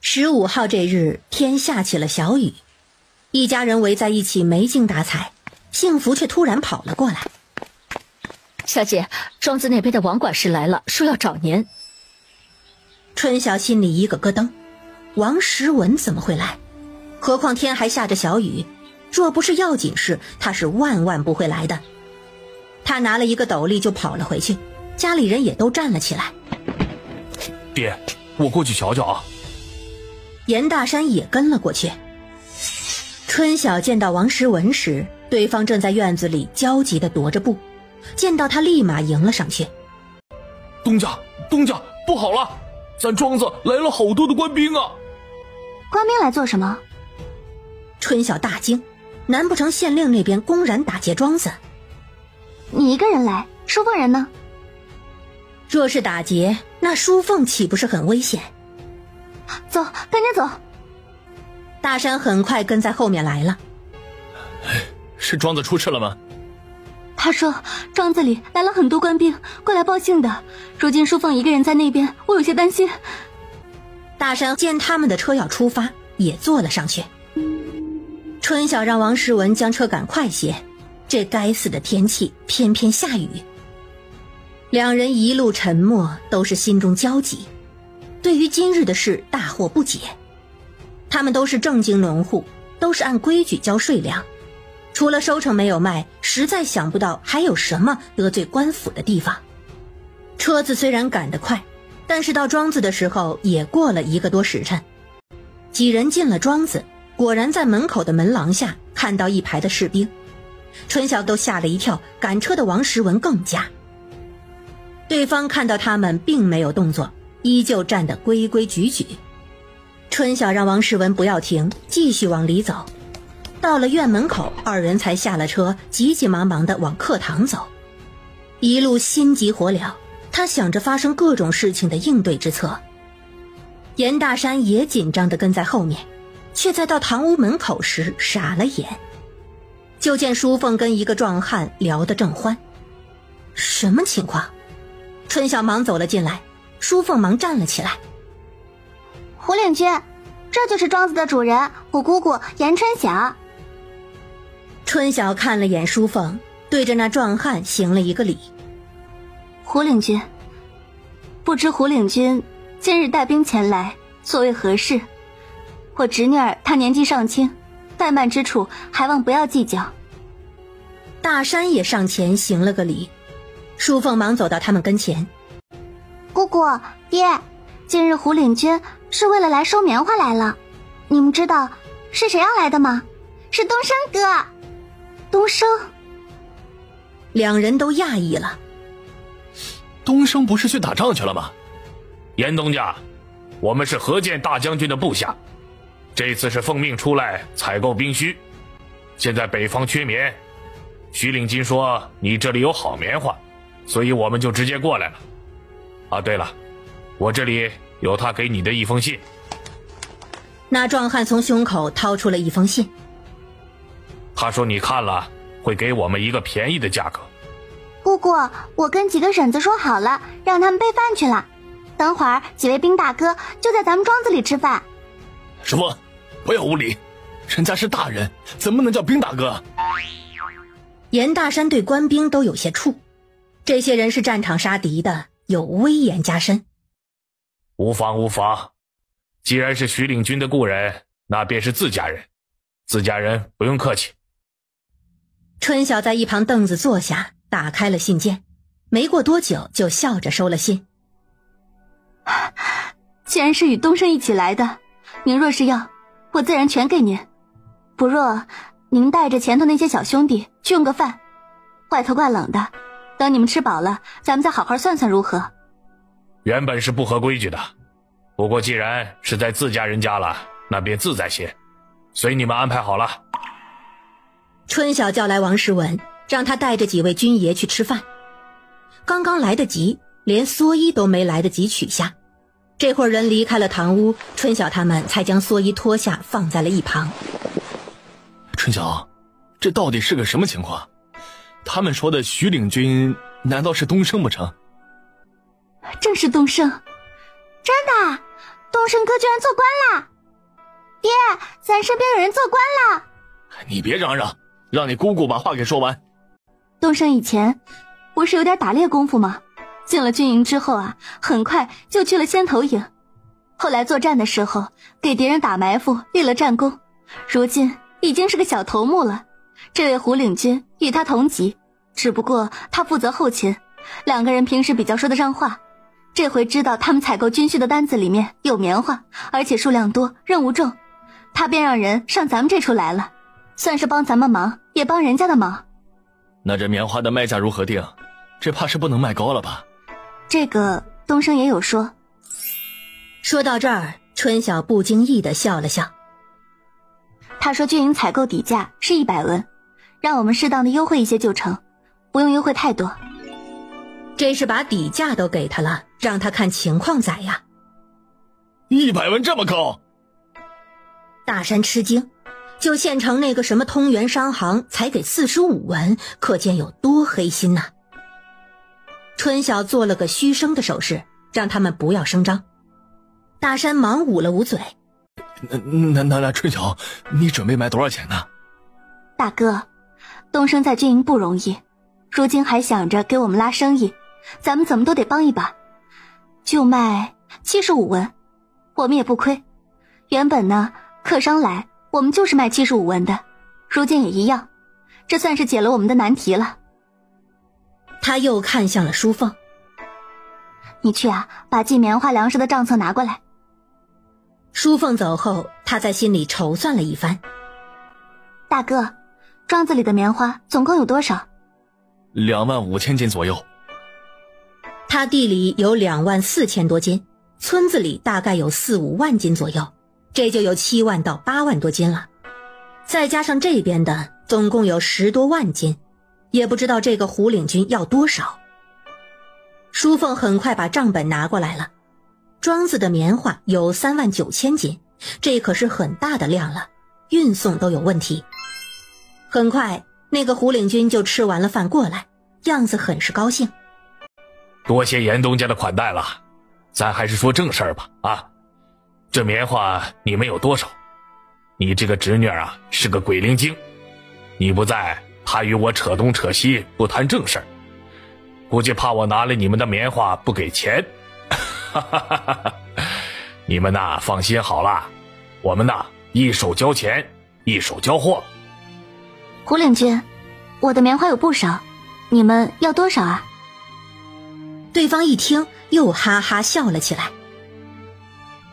15号这日，天下起了小雨，一家人围在一起没精打采，幸福却突然跑了过来。小姐，庄子那边的王管事来了，说要找您。春晓心里一个咯噔，王时文怎么会来？何况天还下着小雨，若不是要紧事，他是万万不会来的。他拿了一个斗笠就跑了回去，家里人也都站了起来。爹，我过去瞧瞧啊。严大山也跟了过去。春晓见到王时文时，对方正在院子里焦急地踱着步，见到他立马迎了上去。东家，不好了，咱庄子来了好多的官兵啊！官兵来做什么？春晓大惊，难不成县令那边公然打劫庄子？你一个人来，淑凤人呢？若是打劫，那淑凤岂不是很危险？走，赶紧走！大山很快跟在后面来了。是庄子出事了吗？他说庄子里来了很多官兵过来报信的，如今淑凤一个人在那边，我有些担心。大山见他们的车要出发，也坐了上去。春晓让王时文将车赶快些，这该死的天气偏偏下雨。两人一路沉默，都是心中焦急，对于今日的事大惑不解。他们都是正经农户，都是按规矩交税粮，除了收成没有卖，实在想不到还有什么得罪官府的地方。车子虽然赶得快，但是到庄子的时候也过了1个多时辰。几人进了庄子，果然在门口的门廊下看到一排的士兵，春晓都吓了一跳，赶车的王时文更加。对方看到他们并没有动作，依旧站得规规矩矩。春晓让王时文不要停，继续往里走。到了院门口，二人才下了车，急急忙忙地往课堂走。一路心急火燎，他想着发生各种事情的应对之策。严大山也紧张地跟在后面，却在到堂屋门口时傻了眼，就见淑凤跟一个壮汉聊得正欢。什么情况？春晓忙走了进来，淑凤忙站了起来。胡领军，这就是庄子的主人，我姑姑严春晓。春晓看了眼淑凤，对着那壮汉行了一个礼。胡领军，不知胡领军今日带兵前来，所谓何事？我侄女儿她年纪尚轻，怠慢之处还望不要计较。大山也上前行了个礼，淑凤忙走到他们跟前。姑姑，爹，今日胡领军是为了来收棉花来了。你们知道是谁要来的吗？是东升哥。东升？两人都讶异了。东升不是去打仗去了吗？严东家，我们是何键大将军的部下，这次是奉命出来采购兵需，现在北方缺棉，徐领军说你这里有好棉花，所以我们就直接过来了。啊，对了，我这里有他给你的一封信。那壮汉从胸口掏出了一封信。他说你看了会给我们一个便宜的价格。姑姑，我跟几个婶子说好了，让他们备饭去了。等会儿几位兵大哥就在咱们庄子里吃饭。师傅，不要无礼，人家是大人，怎么能叫兵大哥？严大山对官兵都有些怵，这些人是战场杀敌的，有威严加身。无妨无妨，既然是徐领军的故人，那便是自家人，自家人不用客气。春晓在一旁凳子坐下，打开了信件，没过多久就笑着收了信。既然是与东升一起来的，您若是要，我自然全给您；不若您带着前头那些小兄弟去用个饭，外头怪冷的，等你们吃饱了，咱们再好好算算如何？原本是不合规矩的，不过既然是在自家人家了，那便自在些，随你们安排好了。春晓叫来王时文，让他带着几位军爷去吃饭。刚刚来得及，连蓑衣都没来得及取下。这会儿人离开了堂屋，春晓他们才将蓑衣脱下放在了一旁。春晓，这到底是个什么情况？他们说的徐领军难道是东升不成？正是东升。真的，东升哥居然做官了。爹，咱身边有人做官了。你别嚷嚷，让你姑姑把话给说完。东升以前不是有点打猎功夫吗？进了军营之后啊，很快就去了先头营，后来作战的时候给敌人打埋伏，立了战功，如今已经是个小头目了。这位胡领军与他同级，只不过他负责后勤，两个人平时比较说得上话。这回知道他们采购军需的单子里面有棉花，而且数量多，任务重，他便让人上咱们这处来了，算是帮咱们忙，也帮人家的忙。那这棉花的卖价如何定？这怕是不能卖高了吧？这个东升也有说。说到这儿，春晓不经意地笑了笑。他说军营采购底价是100文，让我们适当的优惠一些就成，不用优惠太多。这是把底价都给他了，让他看情况宰呀。100文这么高？大山吃惊，就县城那个什么通源商行才给45文，可见有多黑心呐。春晓做了个嘘声的手势，让他们不要声张。大山忙捂了捂嘴。那春晓，你准备卖多少钱呢？大哥，东升在军营不容易，如今还想着给我们拉生意，咱们怎么都得帮一把。就卖75文，我们也不亏。原本呢，客商来我们就是卖75文的，如今也一样，这算是解了我们的难题了。他又看向了淑凤，你去啊，把寄棉花粮食的账册拿过来。淑凤走后，他在心里筹算了一番。大哥，庄子里的棉花总共有多少？25000斤左右。他地里有24000多斤，村子里大概有4、5万斤左右，这就有7万到8万多斤了。再加上这边的，总共有10多万斤，也不知道这个胡领军要多少。淑凤很快把账本拿过来了，庄子的棉花有3万9千斤，这可是很大的量了，运送都有问题。很快那个胡领军就吃完了饭过来，样子很是高兴。多谢严东家的款待了，咱还是说正事儿吧。这棉花你们有多少？你这个侄女啊是个鬼灵精，你不在，她与我扯东扯西，不谈正事儿，估计怕我拿了你们的棉花不给钱。你们呐放心好了，我们呐一手交钱一手交货。胡领军，我的棉花有不少，你们要多少啊？对方一听又哈哈笑了起来。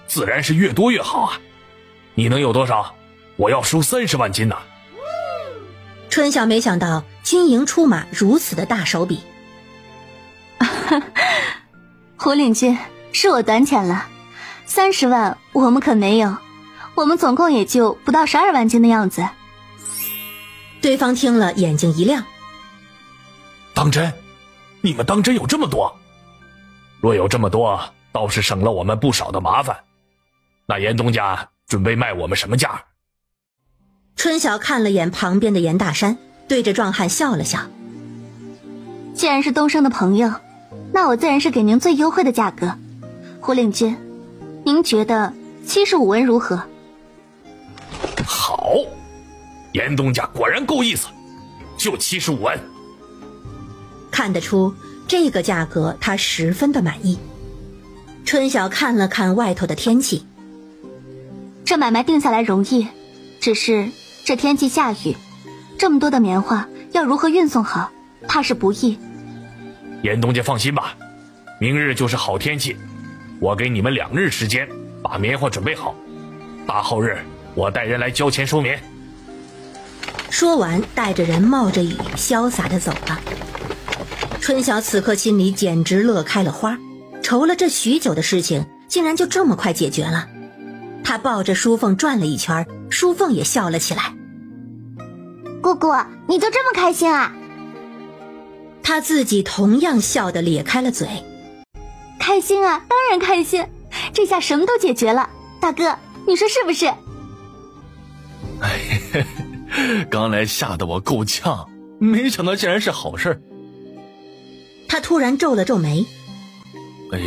自然是越多越好啊，你能有多少？我要收30万斤呐。春晓没想到金营出马如此的大手笔。胡领军，是我短浅了，30万我们可没有，我们总共也就不到12万斤的样子。对方听了眼睛一亮。当真？你们当真有这么多？若有这么多，倒是省了我们不少的麻烦。那严东家准备卖我们什么价？春晓看了眼旁边的严大山，对着壮汉笑了笑。既然是东升的朋友，那我自然是给您最优惠的价格。胡领军，您觉得75文如何？好，严东家果然够意思，就75文。看得出这个价格他十分的满意。春晓看了看外头的天气，这买卖定下来容易，只是这天气下雨，这么多的棉花要如何运送好，怕是不易。严东家放心吧，明日就是好天气，我给你们2日时间把棉花准备好，大后日我带人来交钱收棉。说完带着人冒着雨潇洒地走了。春晓此刻心里简直乐开了花，愁了这许久的事情竟然就这么快解决了。他抱着淑凤转了一圈，淑凤也笑了起来。姑姑，你就这么开心啊？他自己同样笑得咧开了嘴。开心啊，当然开心，这下什么都解决了。大哥，你说是不是？刚来吓得我够呛，没想到竟然是好事。他突然皱了皱眉。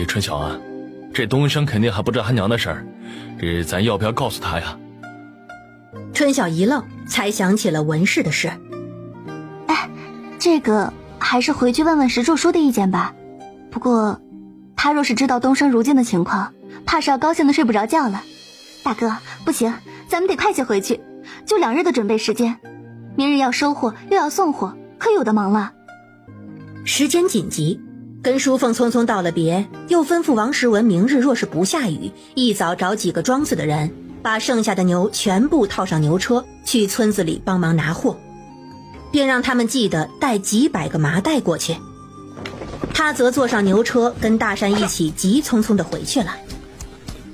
春晓啊，这东升肯定还不知道他娘的事儿，这咱要不要告诉他呀？春晓一愣，才想起了文氏的事。这个还是回去问问石柱叔的意见吧。不过他若是知道东升如今的情况，怕是要高兴的睡不着觉了。大哥，不行，咱们得快些回去，就2日的准备时间，明日要收货又要送货，可有的忙了。时间紧急，跟淑凤匆匆道了别，又吩咐王时文明日若是不下雨，一早找几个庄子的人，把剩下的牛全部套上牛车，去村子里帮忙拿货，便让他们记得带几百个麻袋过去。他则坐上牛车，跟大山一起急匆匆地回去了。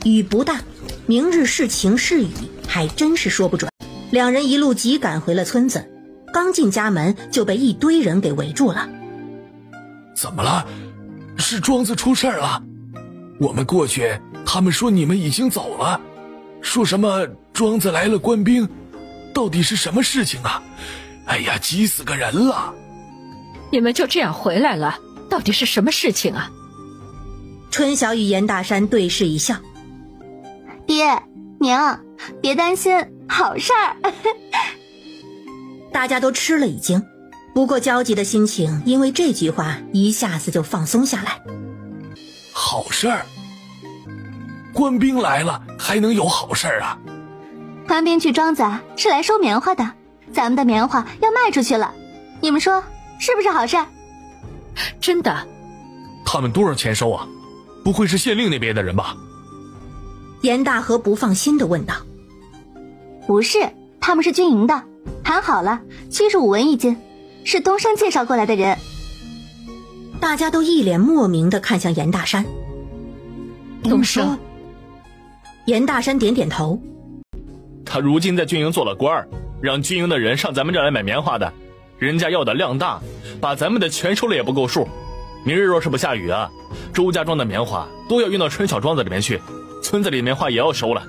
雨不大，明日是晴是雨还真是说不准。2人一路急赶回了村子，刚进家门就被一堆人给围住了。怎么了？是庄子出事了？我们过去，他们说你们已经走了，说什么庄子来了官兵，到底是什么事情啊？哎呀，急死个人了！你们就这样回来了，到底是什么事情啊？春晓与严大山对视一笑。爹娘，别担心，好事儿。大家都吃了一惊，不过焦急的心情因为这句话一下子就放松下来。好事儿？官兵来了还能有好事儿啊？官兵去庄子是来收棉花的，咱们的棉花要卖出去了，你们说是不是好事？真的？他们多少钱收啊？不会是县令那边的人吧？严大河不放心地问道。不是，他们是军营的，谈好了75文一斤，是东升介绍过来的人。大家都一脸莫名地看向严大山。东升？严大山点点头。他如今在军营做了官，让军营的人上咱们这儿来买棉花的，人家要的量大，把咱们的全收了也不够数。明日若是不下雨啊，周家庄的棉花都要运到春晓庄子里面去，村子里的棉花也要收了。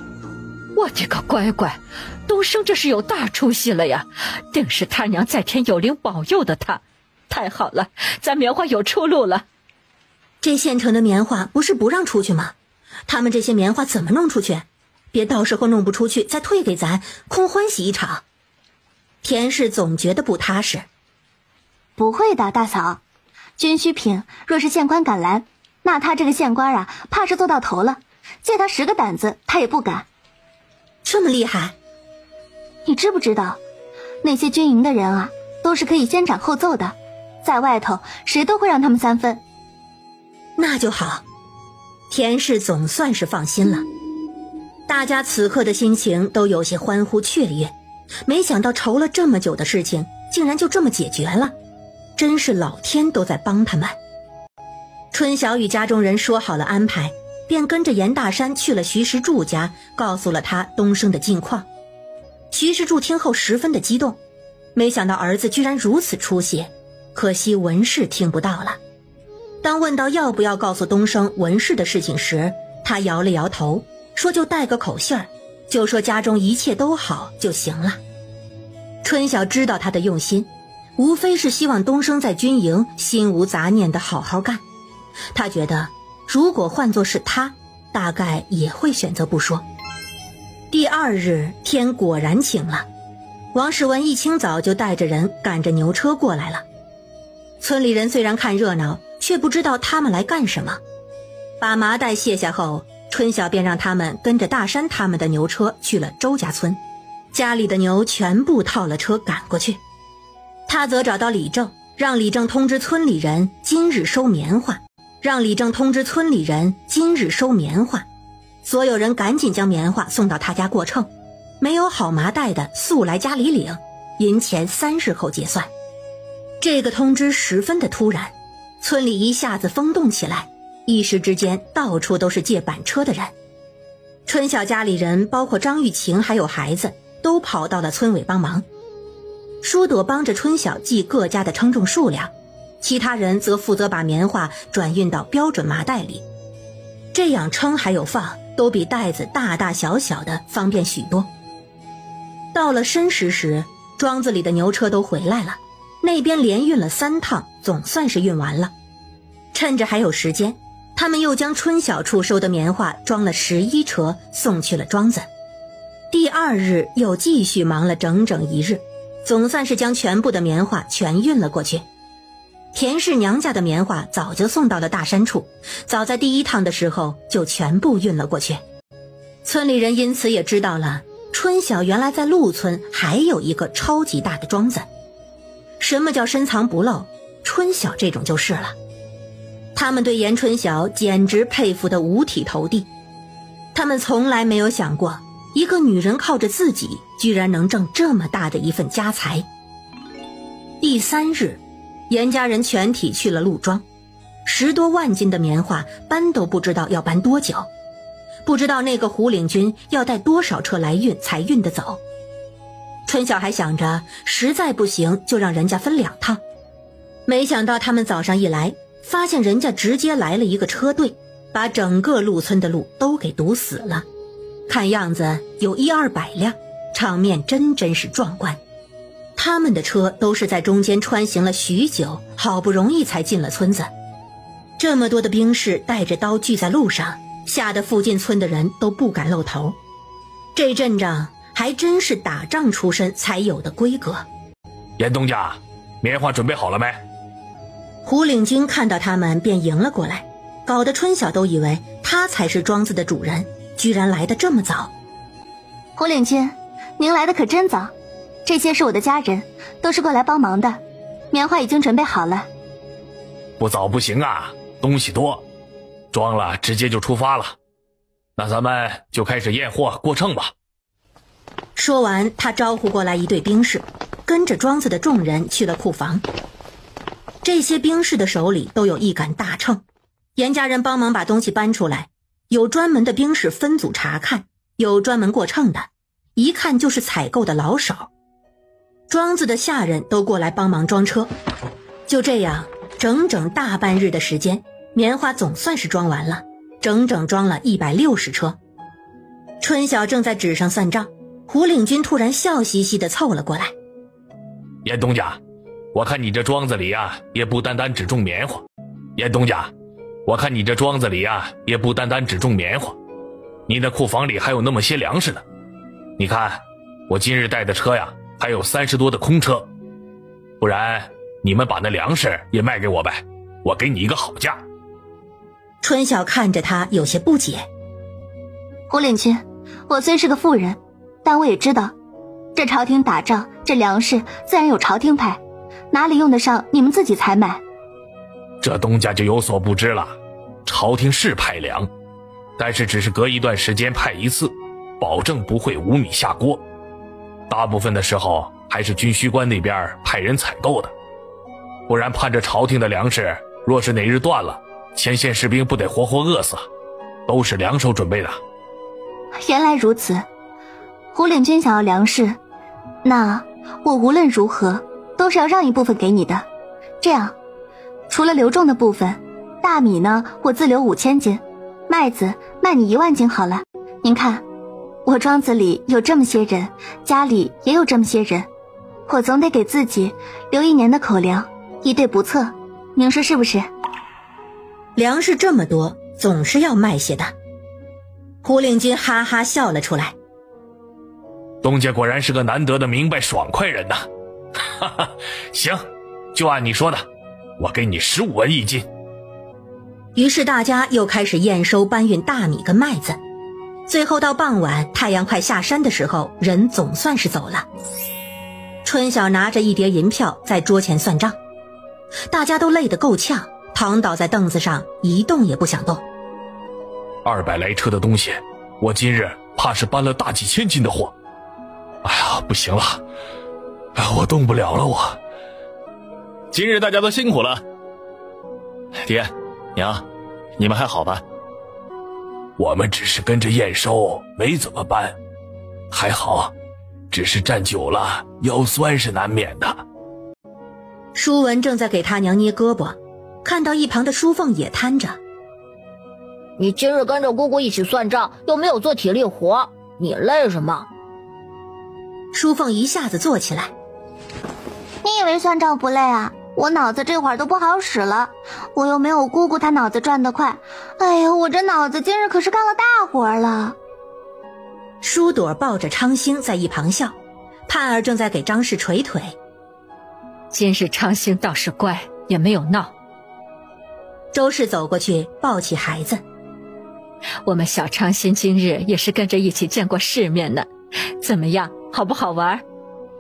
我的个乖乖，东升这是有大出息了呀，定是他娘在天有灵保佑的他。太好了，咱棉花有出路了。这县城的棉花不是不让出去吗？他们这些棉花怎么弄出去？别到时候弄不出去再退给咱，空欢喜一场。田氏总觉得不踏实。不会的，大嫂，军需品若是县官敢来，那他这个县官啊，怕是做到头了，借他10个胆子他也不敢。这么厉害？你知不知道，那些军营的人啊，都是可以先斩后奏的，在外头谁都会让他们3分。那就好，田氏总算是放心了。大家此刻的心情都有些欢呼雀跃，没想到愁了这么久的事情竟然就这么解决了，真是老天都在帮他们。春晓与家中人说好了安排，便跟着严大山去了徐石柱家，告诉了他东升的近况。徐石柱听后十分的激动，没想到儿子居然如此出息，可惜文氏听不到了。当问到要不要告诉东升文氏的事情时，他摇了摇头，说就带个口信儿，就说家中一切都好就行了。春晓知道他的用心，无非是希望东升在军营心无杂念地好好干。他觉得如果换作是他，大概也会选择不说。第2日天果然晴了，王世文一清早就带着人赶着牛车过来了。村里人虽然看热闹，却不知道他们来干什么。把麻袋卸下后，春晓便让他们跟着大山他们的牛车去了周家村，家里的牛全部套了车赶过去。他则找到李正，让李正通知村里人今日收棉花，所有人赶紧将棉花送到他家过秤，没有好麻袋的速来家里领，银钱3日后结算。这个通知十分的突然，村里一下子风动起来，一时之间到处都是借板车的人。春晓家里人包括张玉琴还有孩子都跑到了村委帮忙。舒朵帮着春晓记各家的称重数量，其他人则负责把棉花转运到标准麻袋里，这样称还有放都比袋子大大小小的方便许多。到了申时时，庄子里的牛车都回来了，那边连运了3趟，总算是运完了。趁着还有时间，他们又将春晓处收的棉花装了11车送去了庄子。第2日又继续忙了整整1日，总算是将全部的棉花全运了过去。田氏娘家的棉花早就送到了大山处，早在第1趟的时候就全部运了过去。村里人因此也知道了，春晓原来在陆村还有一个超级大的庄子。什么叫深藏不露？春晓这种就是了。他们对严春晓简直佩服得五体投地，他们从来没有想过，一个女人靠着自己居然能挣这么大的一份家财。第3日，严家人全体去了陆庄，10多万斤的棉花搬都不知道要搬多久，不知道那个胡领军要带多少车来运才运得走。春晓还想着实在不行就让人家分2趟，没想到他们早上一来，发现人家直接来了一个车队，把整个陆村的路都给堵死了，看样子有100-200辆，场面真是壮观。他们的车都是在中间穿行了许久，好不容易才进了村子。这么多的兵士带着刀聚在路上，吓得附近村的人都不敢露头。这阵仗还真是打仗出身才有的规格。严东家，棉花准备好了没？胡领军看到他们便迎了过来，搞得春晓都以为他才是庄子的主人，居然来得这么早。胡领军，您来的可真早，这些是我的家人，都是过来帮忙的，棉花已经准备好了。不早不行啊，东西多，装了直接就出发了。那咱们就开始验货过秤吧。说完，他招呼过来一队兵士，跟着庄子的众人去了库房。这些兵士的手里都有一杆大秤，严家人帮忙把东西搬出来，有专门的兵士分组查看，有专门过秤的，一看就是采购的老手。庄子的下人都过来帮忙装车。就这样，整整大半日的时间，棉花总算是装完了，整整装了160车。春晓正在纸上算账，胡领军突然笑嘻嘻地凑了过来。严东家，我看你这庄子里啊，也不单单只种棉花。严东家，我看你这庄子里啊，也不单单只种棉花。你的库房里还有那么些粮食呢。你看，我今日带的车呀，还有30多的空车。不然，你们把那粮食也卖给我呗，我给你一个好价。春晓看着他有些不解。胡领军，我虽是个妇人，但我也知道，这朝廷打仗，这粮食自然有朝廷派，哪里用得上你们自己采买？这东家就有所不知了，朝廷是派粮，但是只是隔一段时间派一次，保证不会无米下锅。大部分的时候还是军需官那边派人采购的，不然盼着朝廷的粮食，若是哪日断了，前线士兵不得活活饿死，都是两手准备的。原来如此，胡领军想要粮食，那我无论如何都是要让一部分给你的。这样，除了留种的部分，大米呢，我自留5000斤，麦子卖你1万斤好了。您看，我庄子里有这么些人，家里也有这么些人，我总得给自己留1年的口粮，以对不测。您说是不是？粮食这么多，总是要卖些的。胡领军哈哈笑了出来。东家果然是个难得的明白爽快人呐。哈哈，行，就按你说的，我给你15文1斤。于是大家又开始验收搬运大米跟麦子。最后到傍晚，太阳快下山的时候，人总算是走了。春晓拿着一叠银票在桌前算账，大家都累得够呛，躺倒在凳子上一动也不想动。200来车的东西，我今日怕是搬了大几千斤的货。哎呀，不行了，我动不了了，我。今日大家都辛苦了。爹娘，你们还好吧？我们只是跟着验收，没怎么搬，还好，只是站久了腰酸是难免的。舒文正在给他娘捏胳膊，看到一旁的舒凤也瘫着。你今日跟着姑姑一起算账，又没有做体力活，你累什么？舒凤一下子坐起来。你以为算账不累啊？我脑子这会儿都不好使了，我又没有姑姑她脑子转得快。哎呀，我这脑子今日可是干了大活了。舒朵抱着昌兴在一旁笑，盼儿正在给张氏捶腿。今日昌兴倒是乖，也没有闹。周氏走过去抱起孩子。我们小昌兴今日也是跟着一起见过世面呢，怎么样，好不好玩？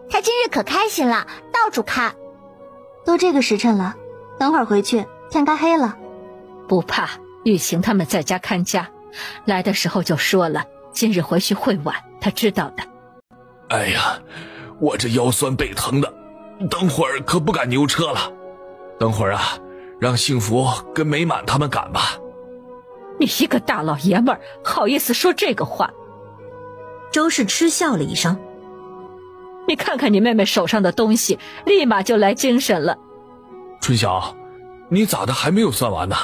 他今日可开心了，到处看。都这个时辰了，等会儿回去天该黑了。不怕，玉晴他们在家看家，来的时候就说了，今日回去会晚，他知道的。哎呀，我这腰酸背疼的，等会儿可不敢牛车了。等会儿啊，让幸福跟美满他们赶吧。你一个大老爷们儿，好意思说这个话？周氏嗤笑了一声。你看看你妹妹手上的东西，立马就来精神了。春晓，你咋的还没有算完呢？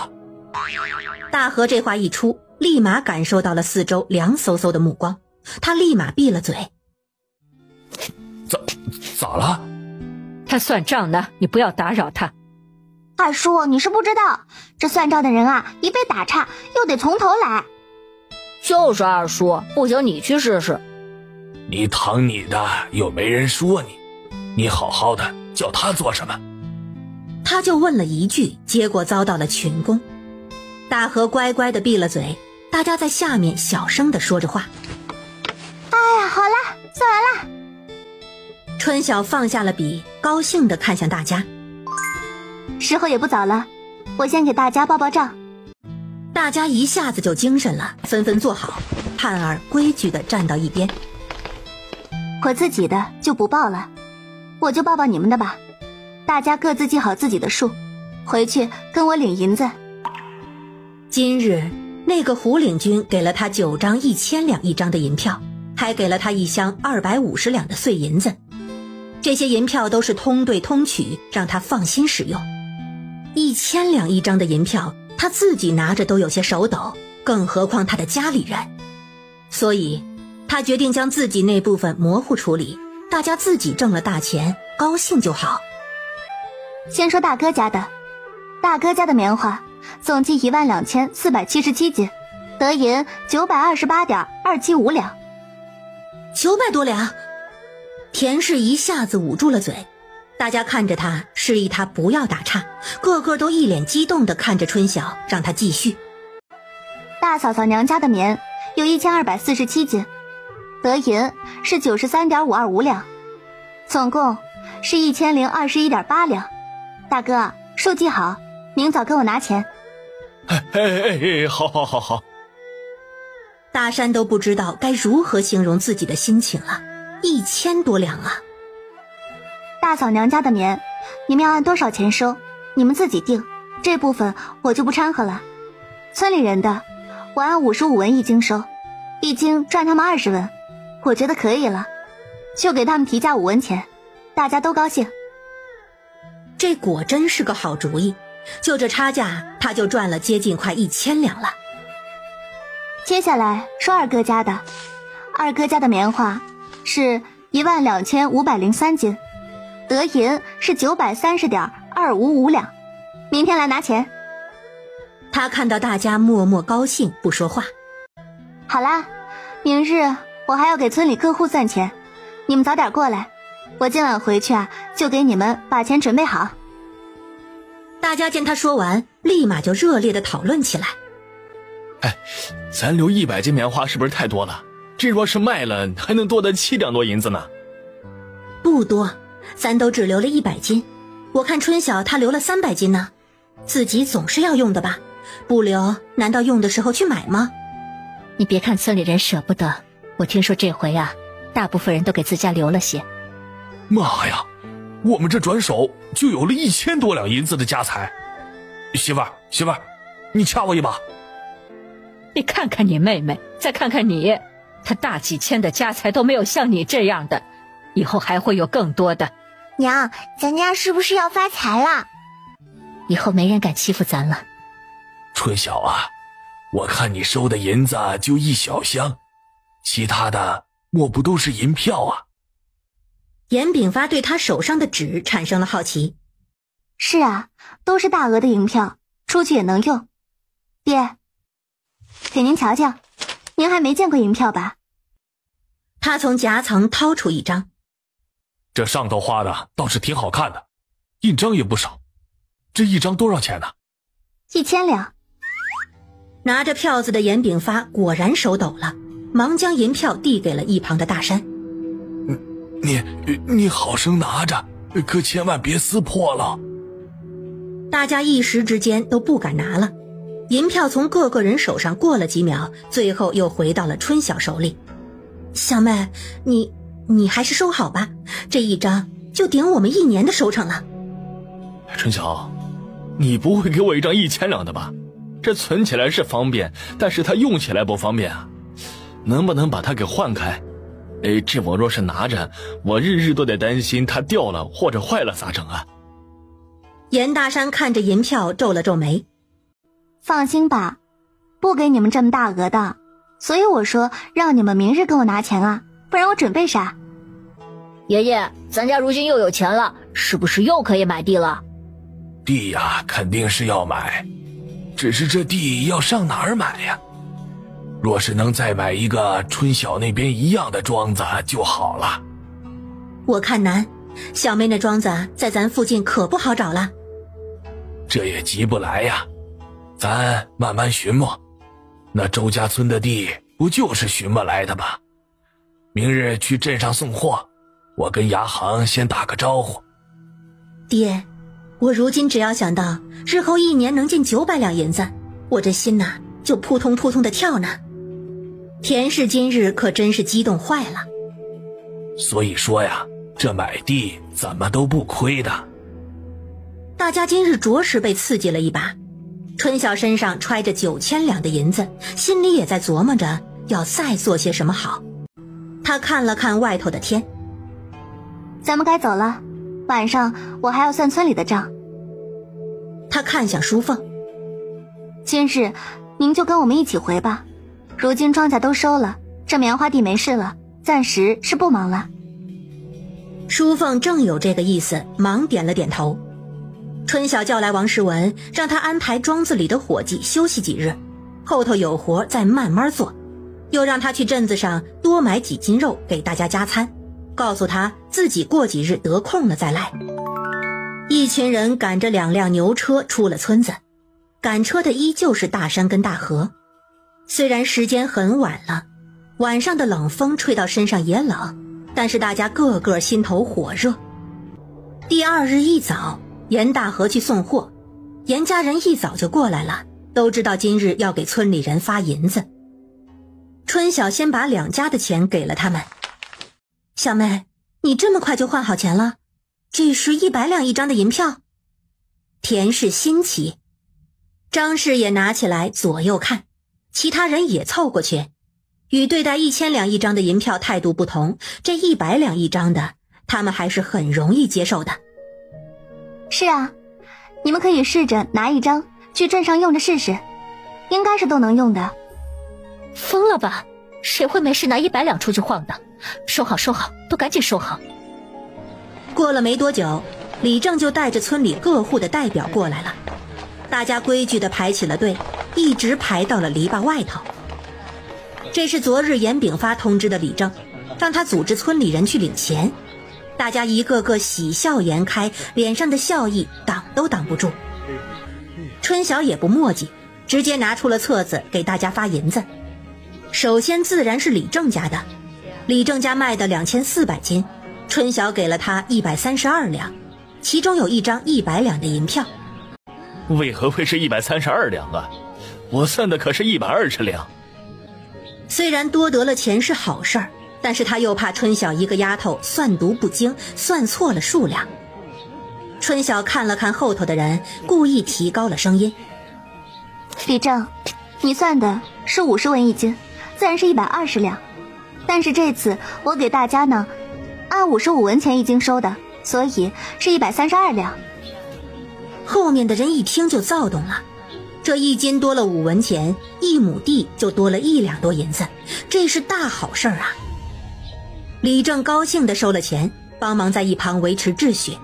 大河这话一出，立马感受到了四周凉飕飕的目光，他立马闭了嘴。咋了？他算账呢，你不要打扰他。二叔，你是不知道，这算账的人啊，一被打岔又得从头来。就是二叔，不行你去试试。你躺你的，又没人说你，你好好的叫他做什么？他就问了一句，结果遭到了群攻。大河乖乖地闭了嘴，大家在下面小声地说着话。哎呀，好啦，算完啦。春晓放下了笔，高兴地看向大家。时候也不早了，我先给大家报报账。大家一下子就精神了，纷纷坐好，盼儿规矩地站到一边。我自己的就不报了，我就报报你们的吧。大家各自记好自己的数，回去跟我领银子。今日那个胡领军给了他9张1000两一张的银票，还给了他1箱250两的碎银子。这些银票都是通兑通取，让他放心使用。1000两一张的银票，他自己拿着都有些手抖，更何况他的家里人。所以他决定将自己那部分模糊处理，大家自己挣了大钱，高兴就好。先说大哥家的，大哥家的棉花总计12477斤，得银928.275两。900多两！田氏一下子捂住了嘴，大家看着他，示意他不要打岔，个个都一脸激动地看着春晓，让他继续。大嫂嫂娘家的棉有1247斤，得银是93.525两，总共是1021.8两。大哥，数记好，明早跟我拿钱。好。大山都不知道该如何形容自己的心情了，1000多两啊！大嫂娘家的棉，你们要按多少钱收，你们自己定，这部分我就不掺和了。村里人的，我按55文一斤收，一斤赚他们20文，我觉得可以了，就给他们提价5文钱，大家都高兴。这果真是个好主意，就这差价，他就赚了接近快1000两了。接下来说二哥家的，二哥家的棉花是12503斤，得银是930.255两，明天来拿钱。他看到大家默默高兴，不说话。好啦，明日我还要给村里各户算钱，你们早点过来，我今晚回去就给你们把钱准备好。大家见他说完，立马就热烈地讨论起来。咱留100斤棉花是不是太多了？这若是卖了，还能多得7两多银子呢。不多，咱都只留了100斤。我看春晓他留了300斤呢，自己总是要用的吧？不留，难道用的时候去买吗？你别看村里人舍不得，我听说这回大部分人都给自家留了些。妈呀，我们这转手就有了1000多两银子的家财。媳妇儿，你掐我一把。你看看你妹妹，再看看你，她大几千的家财都没有像你这样的，以后还会有更多的。娘，咱家是不是要发财了？以后没人敢欺负咱了。春晓啊，我看你收的银子就1小箱，其他的莫不都是银票啊？严炳发对他手上的纸产生了好奇。是啊，都是大额的银票，出去也能用。爹，给您瞧瞧，您还没见过银票吧？他从夹层掏出一张。这上头画的倒是挺好看的，印章也不少。这一张多少钱呢？1000两。拿着票子的严炳发果然手抖了，忙将银票递给了一旁的大山。你好生拿着，可千万别撕破了。大家一时之间都不敢拿了，银票从各个人手上过了几秒，最后又回到了春晓手里。小妹，你还是收好吧，这一张就顶我们1年的收成了。春晓，你不会给我一张1000两的吧？这存起来是方便，但是它用起来不方便啊。能不能把它给换开？这我若是拿着，我日日都得担心它掉了或者坏了咋整啊？严大山看着银票皱了皱眉。放心吧，不给你们这么大额的，所以我说让你们明日跟我拿钱啊，不然我准备啥？爷爷，咱家如今又有钱了，是不是又可以买地了？地呀，肯定是要买，只是这地要上哪儿买呀？若是能再买一个春晓那边一样的庄子就好了。我看难，小妹那庄子在咱附近可不好找了。这也急不来呀，咱慢慢寻摸。那周家村的地不就是寻摸来的吗？明日去镇上送货，我跟牙行先打个招呼。爹，我如今只要想到日后1年能进900两银子，我这心呐就扑通扑通的跳呢。田氏今日可真是激动坏了。所以说呀，这买地怎么都不亏的。大家今日着实被刺激了一把，春晓身上揣着9000两的银子，心里也在琢磨着要再做些什么好。他看了看外头的天，咱们该走了，晚上我还要算村里的账。他看向淑凤，今日您就跟我们一起回吧，如今庄稼都收了，这棉花地没事了，暂时是不忙了。淑凤正有这个意思，忙点了点头。春晓叫来王世文，让他安排庄子里的伙计休息几日，后头有活再慢慢做，又让他去镇子上多买几斤肉给大家加餐，告诉他自己过几日得空了再来。一群人赶着2辆牛车出了村子，赶车的依旧是大山跟大河。虽然时间很晚了，晚上的冷风吹到身上也冷，但是大家个个心头火热。第2日一早，严大河去送货，严家人一早就过来了，都知道今日要给村里人发银子。春晓先把2家的钱给了他们。小妹，你这么快就换好钱了？这是100两一张的银票。田氏新奇，张氏也拿起来左右看，其他人也凑过去。与对待1000两一张的银票态度不同，这100两一张的，他们还是很容易接受的。是啊，你们可以试着拿1张去镇上用着试试，应该是都能用的。疯了吧？谁会没事拿100两出去晃的？收好收好，都赶紧收好。过了没多久，李正就带着村里各户的代表过来了，大家规矩地排起了队，一直排到了篱笆外头。这是昨日严炳发通知的李正，让他组织村里人去领钱。大家一个个喜笑颜开，脸上的笑意挡都挡不住。春晓也不墨迹，直接拿出了册子给大家发银子。首先自然是李正家的，李正家卖的2400斤，春晓给了他132两，其中有1张100两的银票。为何会是132两啊？我算的可是120两。虽然多得了钱是好事儿，但是他又怕春晓一个丫头算读不精，算错了数量。春晓看了看后头的人，故意提高了声音。李正，你算的是50文一斤，自然是120两。但是这次我给大家呢，按55文钱一斤收的，所以是132两。后面的人一听就躁动了，这1斤多了5文钱，1亩地就多了1两多银子，这是大好事儿啊！李正高兴地收了钱，帮忙在一旁维持秩序。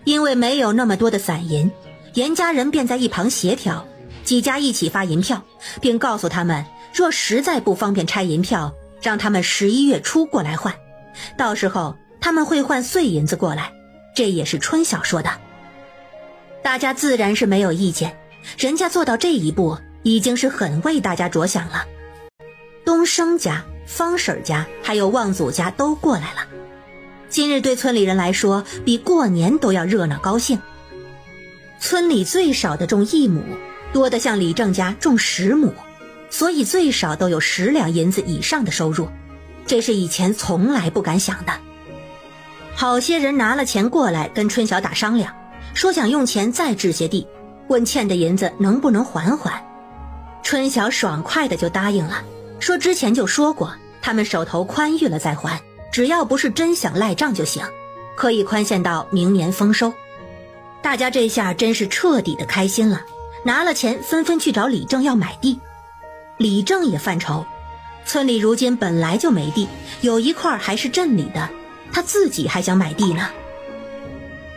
因为没有那么多的散银，严家人便在一旁协调，几家一起发银票，并告诉他们，若实在不方便拆银票，让他们11月初过来换，到时候他们会换碎银子过来，这也是春晓说的。大家自然是没有意见，人家做到这一步，已经是很为大家着想了。东升家、方婶家还有望祖家都过来了，今日对村里人来说，比过年都要热闹高兴。村里最少的种1亩，多的像李正家种10亩，所以最少都有10两银子以上的收入，这是以前从来不敢想的。好些人拿了钱过来跟春晓打商量，说想用钱再置些地，问欠的银子能不能还还。春晓爽快的就答应了，说之前就说过，他们手头宽裕了再还，只要不是真想赖账就行，可以宽限到明年丰收。大家这下真是彻底的开心了，拿了钱纷纷去找李正要买地。李正也犯愁，村里如今本来就没地，有一块还是镇里的，他自己还想买地呢。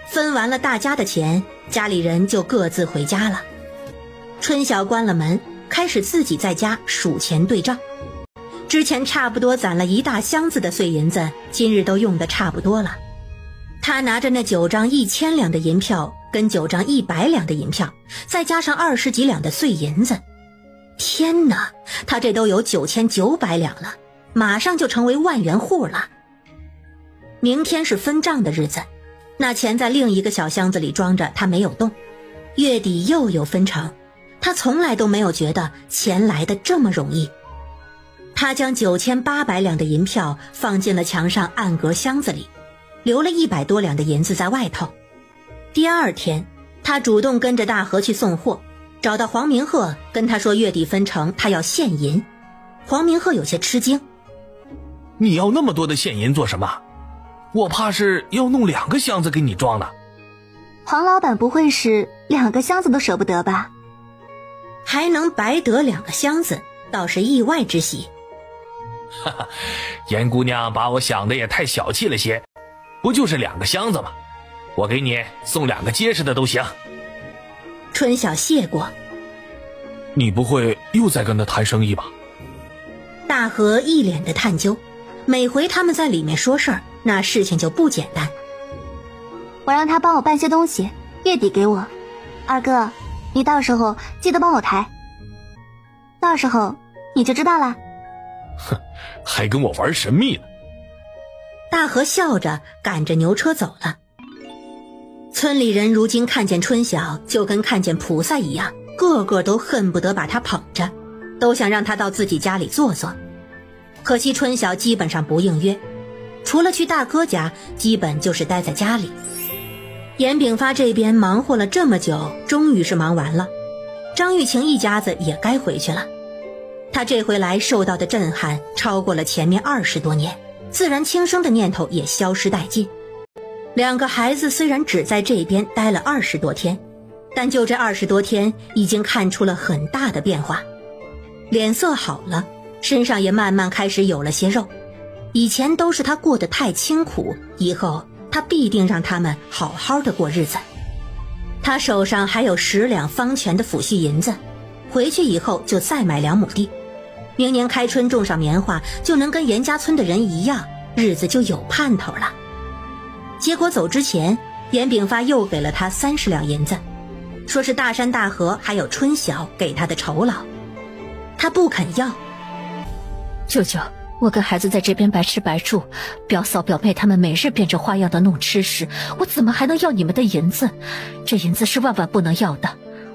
分完了大家的钱，家里人就各自回家了。春晓关了门，开始自己在家数钱对账。之前差不多攒了1大箱子的碎银子，今日都用得差不多了。他拿着那9张1000两的银票跟9张100两的银票，再加上20几两的碎银子，天哪，他这都有9900两了，马上就成为万元户了。明天是分账的日子，那钱在另一个小箱子里装着，他没有动。月底又有分成，他从来都没有觉得钱来得这么容易。他将9800两的银票放进了墙上暗格箱子里，留了100多两的银子在外头。第二天，他主动跟着大河去送货，找到黄明鹤，跟他说月底分成他要现银。黄明鹤有些吃惊，你要那么多的现银做什么？我怕是要弄2个箱子给你装呢。黄老板不会是2个箱子都舍不得吧？还能白得2个箱子，倒是意外之喜。哈哈，严姑娘把我想的也太小气了些，不就是2个箱子吗？我给你送2个结实的都行。春晓谢过。你不会又在跟他谈生意吧？大河一脸的探究，每回他们在里面说事儿，那事情就不简单。我让他帮我办些东西，月底给我。二哥，你到时候记得帮我抬，到时候你就知道了。哼，还跟我玩神秘呢。大河笑着赶着牛车走了。村里人如今看见春晓就跟看见菩萨一样，个个都恨不得把他捧着，都想让他到自己家里坐坐。可惜春晓基本上不应约，除了去大哥家，基本就是待在家里。严炳发这边忙活了这么久，终于是忙完了。张玉晴一家子也该回去了。他这回来受到的震撼超过了前面20多年，自然轻生的念头也消失殆尽。2个孩子虽然只在这边待了20多天，但就这20多天已经看出了很大的变化。脸色好了，身上也慢慢开始有了些肉。以前都是他过得太清苦，以后他必定让他们好好的过日子。他手上还有10两方全的抚恤银子，回去以后就再买2亩地，明年开春种上棉花，就能跟严家村的人一样，日子就有盼头了。结果走之前，严炳发又给了他30两银子，说是大山大河还有春晓给他的酬劳，他不肯要。舅舅，我跟孩子在这边白吃白住，表嫂表妹他们每日变着花样的弄吃食，我怎么还能要你们的银子？这银子是万万不能要的。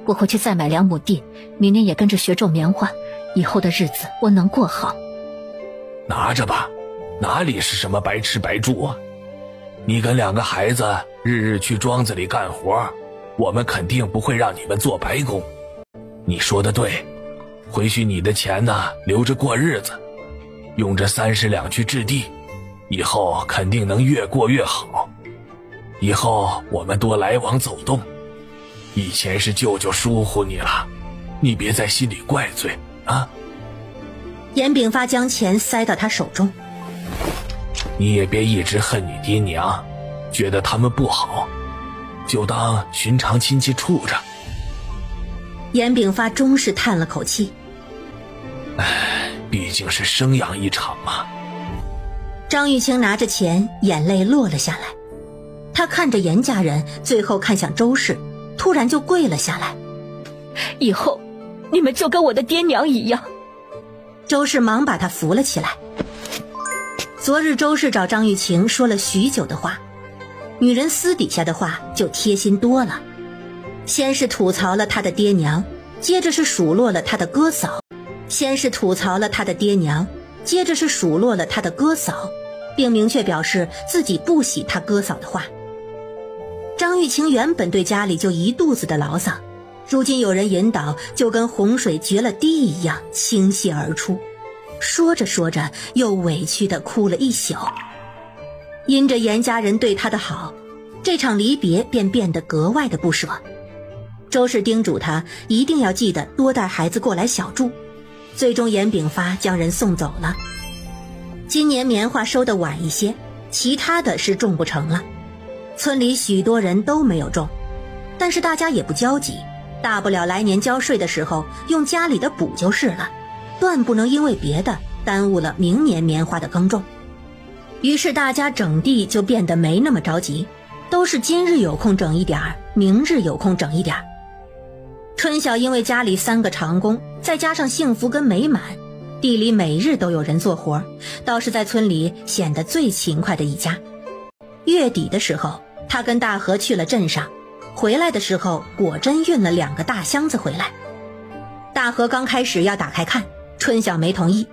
我回去再买2亩地，明年也跟着学种棉花，以后的日子我能过好。拿着吧，哪里是什么白吃白住啊？你跟2个孩子日日去庄子里干活，我们肯定不会让你们做白工。你说的对，回去你的钱呢，留着过日子，用这30两去置地，以后肯定能越过越好。以后我们多来往走动，以前是舅舅疏忽你了，你别在心里怪罪啊。严炳发将钱塞到他手中，你也别一直恨你爹娘，觉得他们不好，就当寻常亲戚处着。严炳发终是叹了口气，唉，毕竟是生养一场嘛。张玉清拿着钱，眼泪落了下来。他看着严家人，最后看向周氏，突然就跪了下来。以后你们就跟我的爹娘一样。周氏忙把他扶了起来。昨日周氏找张玉晴说了许久的话，女人私底下的话就贴心多了。先是吐槽了他的爹娘，接着是数落了他的哥嫂。先是吐槽了他的爹娘，接着是数落了他的哥嫂，并明确表示自己不喜他哥嫂的话。张玉晴原本对家里就一肚子的牢骚，如今有人引导，就跟洪水决了堤一样倾泻而出。说着说着，又委屈地哭了一宿。因着严家人对他的好，这场离别便变得格外的不舍。周氏叮嘱他一定要记得多带孩子过来小住。最终严炳发将人送走了。今年棉花收得晚一些，其他的是种不成了。村里许多人都没有种，但是大家也不焦急，大不了来年交税的时候用家里的补就是了，断不能因为别的耽误了明年棉花的耕种。于是大家整地就变得没那么着急，都是今日有空整一点儿，明日有空整一点儿。春晓因为家里3个长工，再加上幸福跟美满，地里每日都有人做活，倒是在村里显得最勤快的一家。月底的时候，他跟大河去了镇上，回来的时候果真运了2个大箱子回来。大河刚开始要打开看，春晓没同意，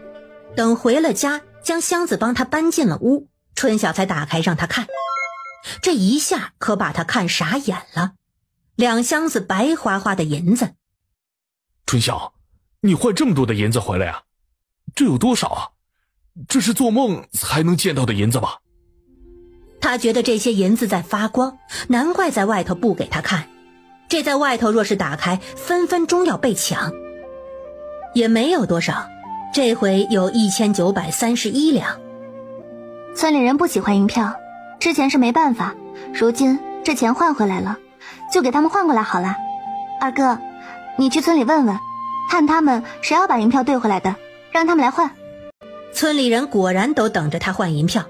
等回了家，将箱子帮他搬进了屋，春晓才打开让他看。这一下可把他看傻眼了，2箱子白花花的银子。春晓，你换这么多的银子回来啊？这有多少啊？这是做梦才能见到的银子吧？他觉得这些银子在发光，难怪在外头不给他看，这在外头若是打开，分分钟要被抢。也没有多少，这回有1931两。村里人不喜欢银票，之前是没办法，如今这钱换回来了，就给他们换过来好了。二哥，你去村里问问，看他们谁要把银票兑回来的，让他们来换。村里人果然都等着他换银票，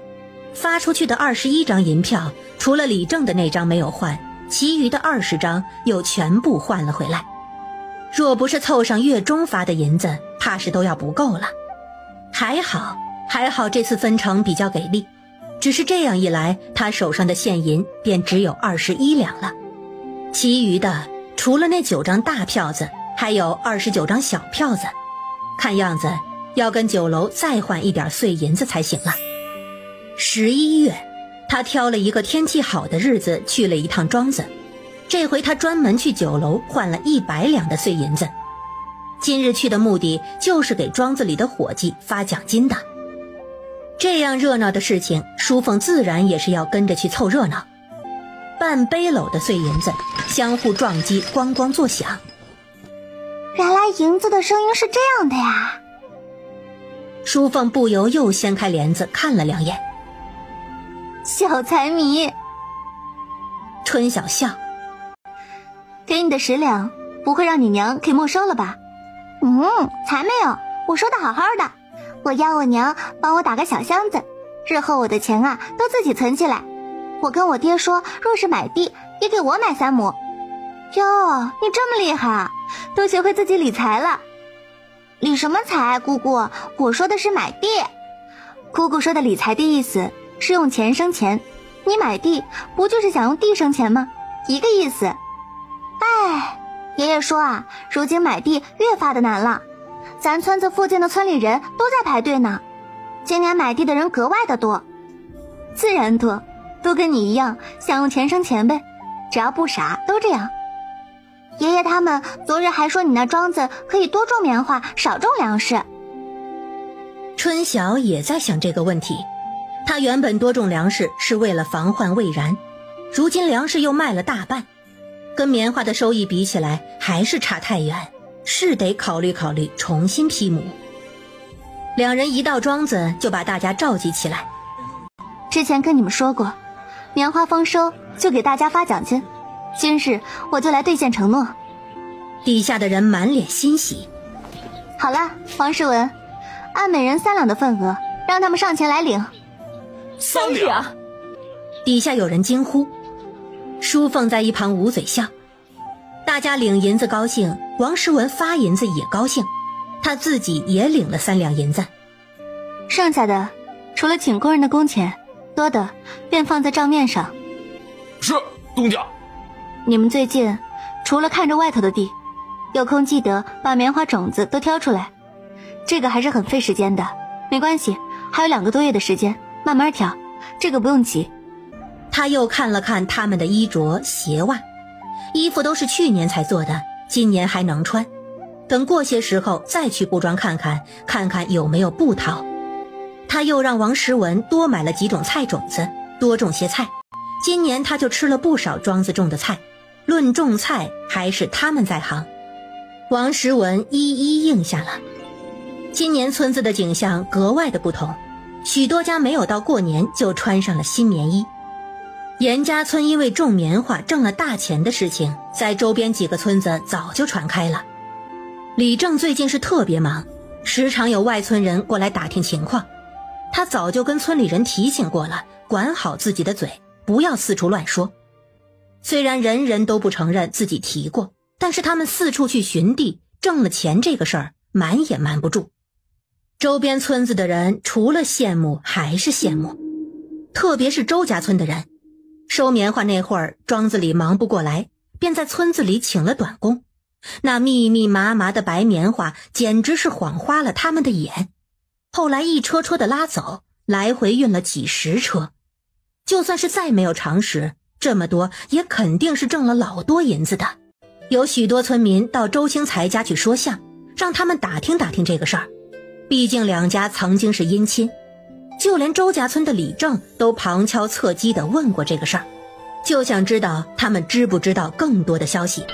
发出去的21张银票，除了李正的那张没有换，其余的20张又全部换了回来。若不是凑上月中发的银子，怕是都要不够了。还好这次分成比较给力，只是这样一来，他手上的现银便只有21两了，其余的除了那9张大票子，还有29张小票子，看样子要跟酒楼再换一点碎银子才行了。11月，他挑了一个天气好的日子去了一趟庄子，这回他专门去酒楼换了100两的碎银子。今日去的目的就是给庄子里的伙计发奖金的。这样热闹的事情，淑凤自然也是要跟着去凑热闹。半背篓的碎银子相互撞击，咣咣作响。原来银子的声音是这样的呀！淑凤不由又掀开帘子看了2眼。小财迷。春晓笑，给你的10两不会让你娘给没收了吧？才没有，我说的好好的。我要我娘帮我打个小箱子，日后我的钱啊都自己存起来。我跟我爹说，若是买地也给我买3亩。哟，你这么厉害，都学会自己理财了。理什么财，姑姑？我说的是买地。姑姑说的理财的意思是用钱生钱，你买地不就是想用地生钱吗？一个意思。哎，爷爷说啊，如今买地越发的难了，咱村子附近的村里人都在排队呢，今年买地的人格外的多。自然多，都跟你一样想用钱生钱呗，只要不傻都这样。爷爷他们昨日还说你那庄子可以多种棉花，少种粮食。春晓也在想这个问题，他原本多种粮食是为了防患未然，如今粮食又卖了大半，跟棉花的收益比起来还是差太远，是得考虑考虑重新批亩。2人一到庄子就把大家召集起来。之前跟你们说过，棉花丰收就给大家发奖金，今日我就来兑现承诺。底下的人满脸欣喜。好了，王世文，按每人3两的份额，让他们上前来领。3两！底下有人惊呼，淑凤在一旁捂嘴笑。大家领银子高兴，王世文发银子也高兴，他自己也领了3两银子。剩下的除了请工人的工钱，多的便放在账面上。是，东家。你们最近除了看着外头的地，有空记得把棉花种子都挑出来，这个还是很费时间的。没关系，还有2个多月的时间，慢慢挑，这个不用急。他又看了看他们的衣着鞋袜，衣服都是去年才做的，今年还能穿，等过些时候再去布庄看看，看看有没有布淘。他又让王时文多买了几种菜种子，多种些菜，今年他就吃了不少庄子种的菜，论种菜还是他们在行。王时文一一应下了。今年村子的景象格外的不同，许多家没有到过年就穿上了新棉衣。严家村因为种棉花挣了大钱的事情，在周边几个村子早就传开了。李正最近是特别忙，时常有外村人过来打听情况。他早就跟村里人提醒过了，管好自己的嘴，不要四处乱说。虽然人人都不承认自己提过，但是他们四处去寻地挣了钱这个事儿瞒也瞒不住。周边村子的人除了羡慕还是羡慕，特别是周家村的人。收棉花那会儿，庄子里忙不过来，便在村子里请了短工。那密密麻麻的白棉花简直是晃花了他们的眼。后来一车车的拉走，来回运了几十车。就算是再没有常识，这么多也肯定是挣了老多银子的。有许多村民到周兴才家去说相，让他们打听打听这个事儿。毕竟两家曾经是姻亲，就连周家村的李正都旁敲侧击地问过这个事儿，就想知道他们知不知道更多的消息。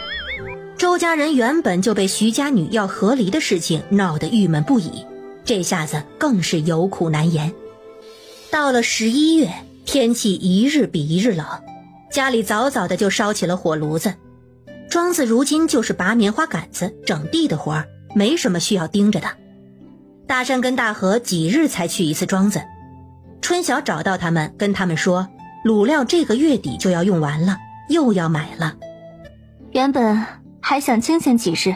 周家人原本就被徐家女要和离的事情闹得郁闷不已，这下子更是有苦难言。到了11月，天气一日比一日冷，家里早早的就烧起了火炉子。庄子如今就是拔棉花杆子、整地的活儿，没什么需要盯着的。大山跟大河几日才去一次庄子。春晓找到他们，跟他们说卤料这个月底就要用完了，又要买了。原本还想清闲几日，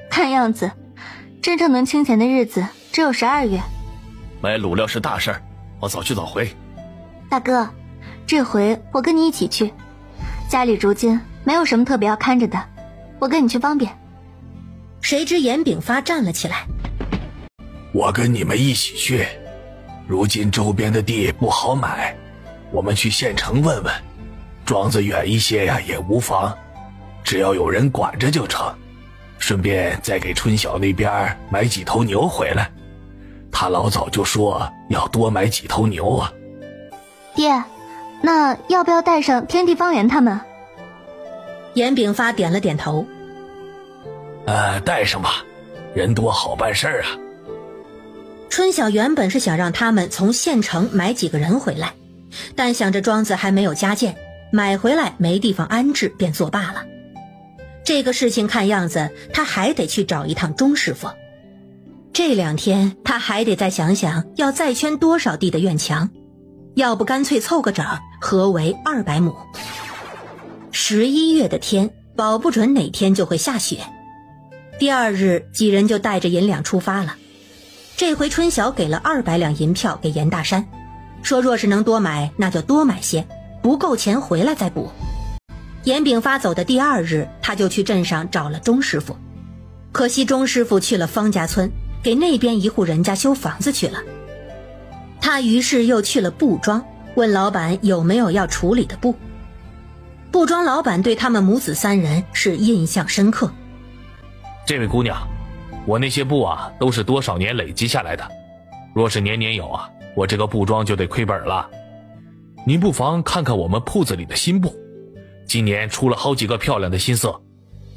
看样子真正能清闲的日子只有12月。买卤料是大事儿，我早去早回。大哥，这回我跟你一起去，家里如今没有什么特别要看着的，我跟你去方便。谁知严炳发站了起来，我跟你们一起去，如今周边的地不好买，我们去县城问问，庄子远一些呀也无妨，只要有人管着就成，顺便再给春晓那边买几头牛回来，他老早就说要多买几头牛啊。爹，那要不要带上天地方圆他们？严炳发点了点头。带上吧，人多好办事啊。春晓原本是想让他们从县城买几个人回来，但想着庄子还没有加建，买回来没地方安置，便作罢了。这个事情看样子他还得去找一趟钟师傅。这2天他还得再想想要再圈多少地的院墙，要不干脆凑个整，合为200亩。11月的天，保不准哪天就会下雪。第2日，几人就带着银两出发了。这回春晓给了200两银票给严大山，说若是能多买，那就多买些，不够钱回来再补。严炳发走的第2日，他就去镇上找了钟师傅。可惜钟师傅去了方家村，给那边一户人家修房子去了。他于是又去了布庄，问老板有没有要处理的布。布庄老板对他们母子3人是印象深刻。这位姑娘，我那些布啊都是多少年累积下来的，若是年年有啊，我这个布庄就得亏本了。您不妨看看我们铺子里的新布，今年出了好几个漂亮的新色，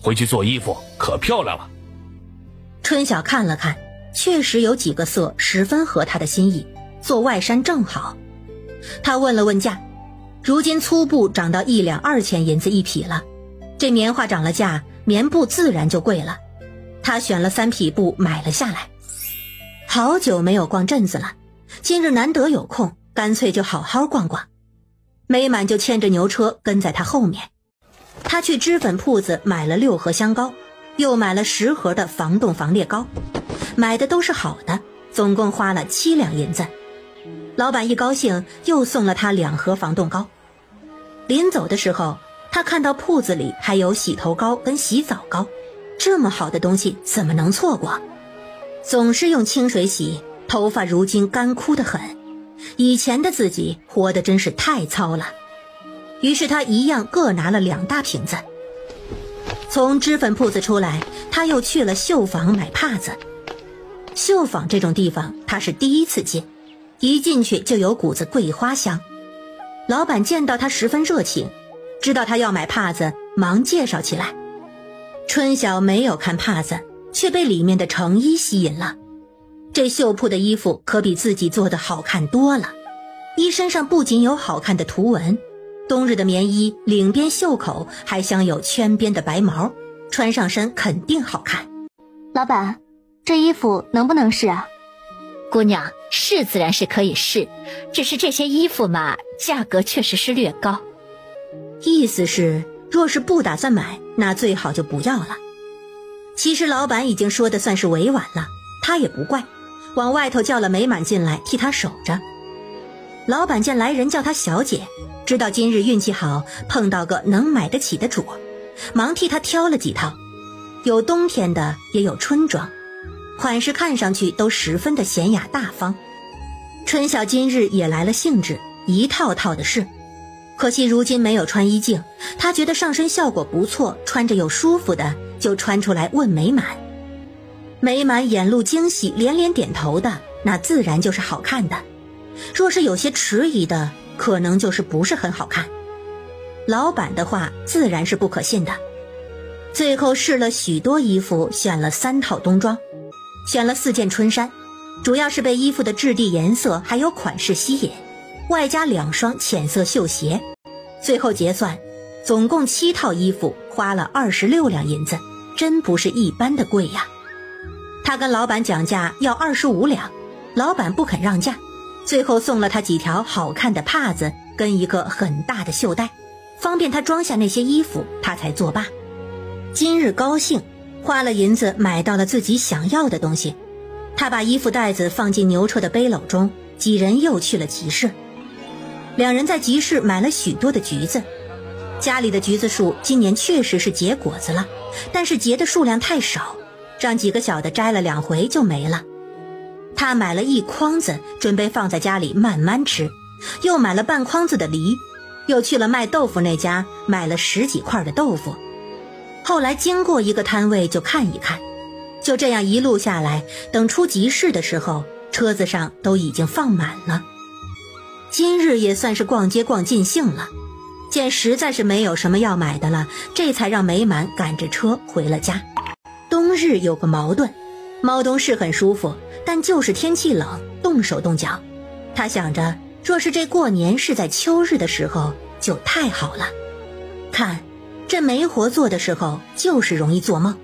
回去做衣服可漂亮了。春晓看了看，确实有几个色十分合他的心意，做外衫正好。他问了问价，如今粗布涨到1两2钱银子一匹了，这棉花涨了价，棉布自然就贵了。他选了3匹布买了下来。好久没有逛镇子了，今日难得有空，干脆就好好逛逛。美满就牵着牛车跟在他后面。他去脂粉铺子买了6盒香膏，又买了10盒的防冻防裂膏，买的都是好的，总共花了7两银子。老板一高兴，又送了他2盒防冻膏。临走的时候，他看到铺子里还有洗头膏跟洗澡膏，这么好的东西怎么能错过？总是用清水洗，头发如今干枯得很，以前的自己活得真是太糙了。于是他一样各拿了2大瓶子。从脂粉铺子出来，他又去了绣坊买帕子。绣坊这种地方他是第一次进，一进去就有股子桂花香。老板见到他十分热情，知道他要买帕子，忙介绍起来。春晓没有看帕子，却被里面的成衣吸引了。这绣铺的衣服可比自己做的好看多了，衣身上不仅有好看的图文，冬日的棉衣领边袖口还镶有圈边的白毛，穿上身肯定好看。老板，这衣服能不能试啊？姑娘，是自然是可以试，只是这些衣服嘛，价格确实是略高。意思是，若是不打算买，那最好就不要了。其实老板已经说的算是委婉了，他也不怪，往外头叫了美满进来替他守着。老板见来人叫他小姐，知道今日运气好，碰到个能买得起的主，忙替他挑了几套，有冬天的，也有春装，款式看上去都十分的娴雅大方。春晓今日也来了兴致，一套套的试。可惜如今没有穿衣镜，他觉得上身效果不错，穿着又舒服的，就穿出来问美满。美满眼露惊喜，连连点头的，那自然就是好看的。若是有些迟疑的，可能就是不是很好看。老板的话自然是不可信的。最后试了许多衣服，选了3套冬装，选了4件春衫，主要是被衣服的质地、颜色还有款式吸引，外加2双浅色绣鞋。最后结算，总共7套衣服，花了26两银子，真不是一般的贵呀。他跟老板讲价要25两，老板不肯让价，最后送了他几条好看的帕子跟一个很大的袖带，方便他装下那些衣服，他才作罢。今日高兴，花了银子买到了自己想要的东西。他把衣服袋子放进牛车的背篓中，几人又去了集市。2人在集市买了许多的橘子，家里的橘子树今年确实是结果子了，但是结的数量太少，让几个小的摘了2回就没了。他买了1筐子，准备放在家里慢慢吃，又买了半筐子的梨，又去了卖豆腐那家买了10几块的豆腐。后来经过一个摊位就看一看，就这样一路下来，等出集市的时候，车子上都已经放满了。今日也算是逛街逛尽兴了，见实在是没有什么要买的了，这才让美满赶着车回了家。冬日有个矛盾，猫冬是很舒服，但就是天气冷，动手动脚。他想着，若是这过年是在秋日的时候，就太好了。看，这没活做的时候，就是容易做梦。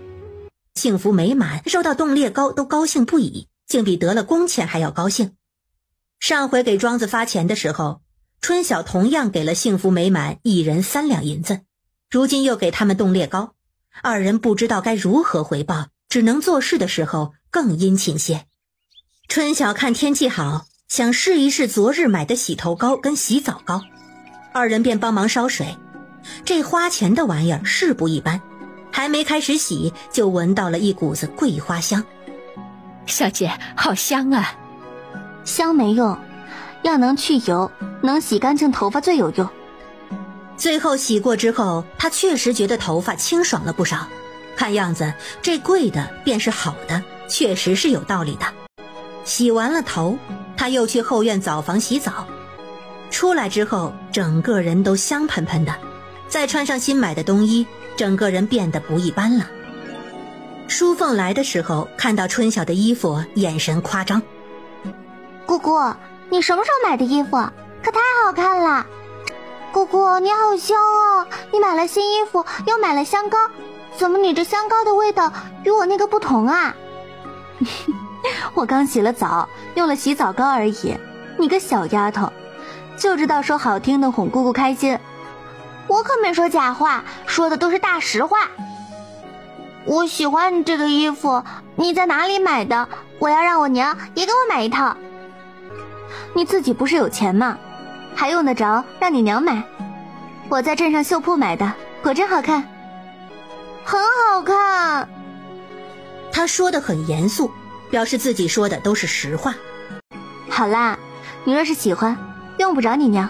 幸福美满收到冻裂糕都高兴不已，竟比得了工钱还要高兴。上回给庄子发钱的时候，春晓同样给了幸福美满1人3两银子，如今又给他们冻裂糕，2人不知道该如何回报，只能做事的时候更殷勤些。春晓看天气好，想试一试昨日买的洗头膏跟洗澡膏，2人便帮忙烧水。这花钱的玩意儿是不一般，还没开始洗，就闻到了一股子桂花香。小姐，好香啊！香没用，要能去油，能洗干净头发最有用。最后洗过之后，他确实觉得头发清爽了不少。看样子这贵的便是好的，确实是有道理的。洗完了头，他又去后院澡房洗澡，出来之后整个人都香喷喷的，再穿上新买的冬衣，整个人变得不一般了。淑凤来的时候看到春晓的衣服，眼神夸张。姑姑，你什么时候买的衣服？可太好看了。姑姑，你好香哦，你买了新衣服又买了香膏，怎么你这香膏的味道与我那个不同啊？我刚洗了澡，用了洗澡膏而已。你个小丫头，就知道说好听的哄姑姑开心。我可没说假话，说的都是大实话。我喜欢你这个衣服，你在哪里买的？我要让我娘也给我买一套。你自己不是有钱吗？还用得着让你娘买？我在镇上绣铺买的，果真好看。很好看。他说得很严肃，表示自己说的都是实话。好啦，你若是喜欢，用不着你娘。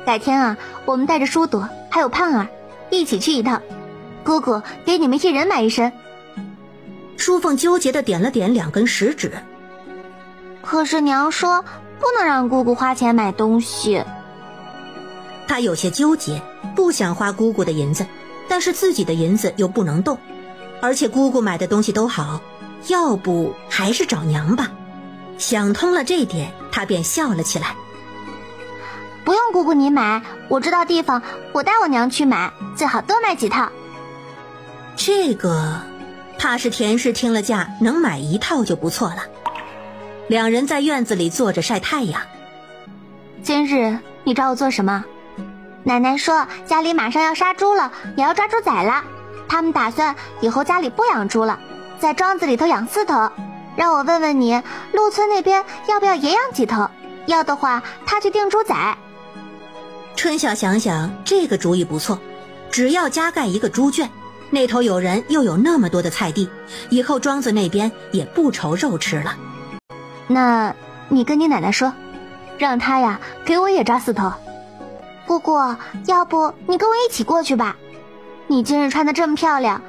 改天啊，我们带着舒朵还有胖儿一起去一趟，姑姑给你们1人买1身。淑凤纠结地点了点2根食指。可是娘说不能让姑姑花钱买东西。她有些纠结，不想花姑姑的银子，但是自己的银子又不能动，而且姑姑买的东西都好，要不还是找娘吧。想通了这点，她便笑了起来。不用姑姑你买，我知道地方，我带我娘去买，最好多买几套。这个怕是田氏听了价能买1套就不错了。两人在院子里坐着晒太阳。今日你找我做什么？奶奶说家里马上要杀猪了，也要抓猪仔了。他们打算以后家里不养猪了，在庄子里头养4头。让我问问你，陆村那边要不要也养几头？要的话，他去订猪仔。春晓想想，这个主意不错，只要加盖一个猪圈，那头有人又有那么多的菜地，以后庄子那边也不愁肉吃了。那你跟你奶奶说，让她呀给我也抓4头。姑姑，要不你跟我一起过去吧？你今日穿得这么漂亮，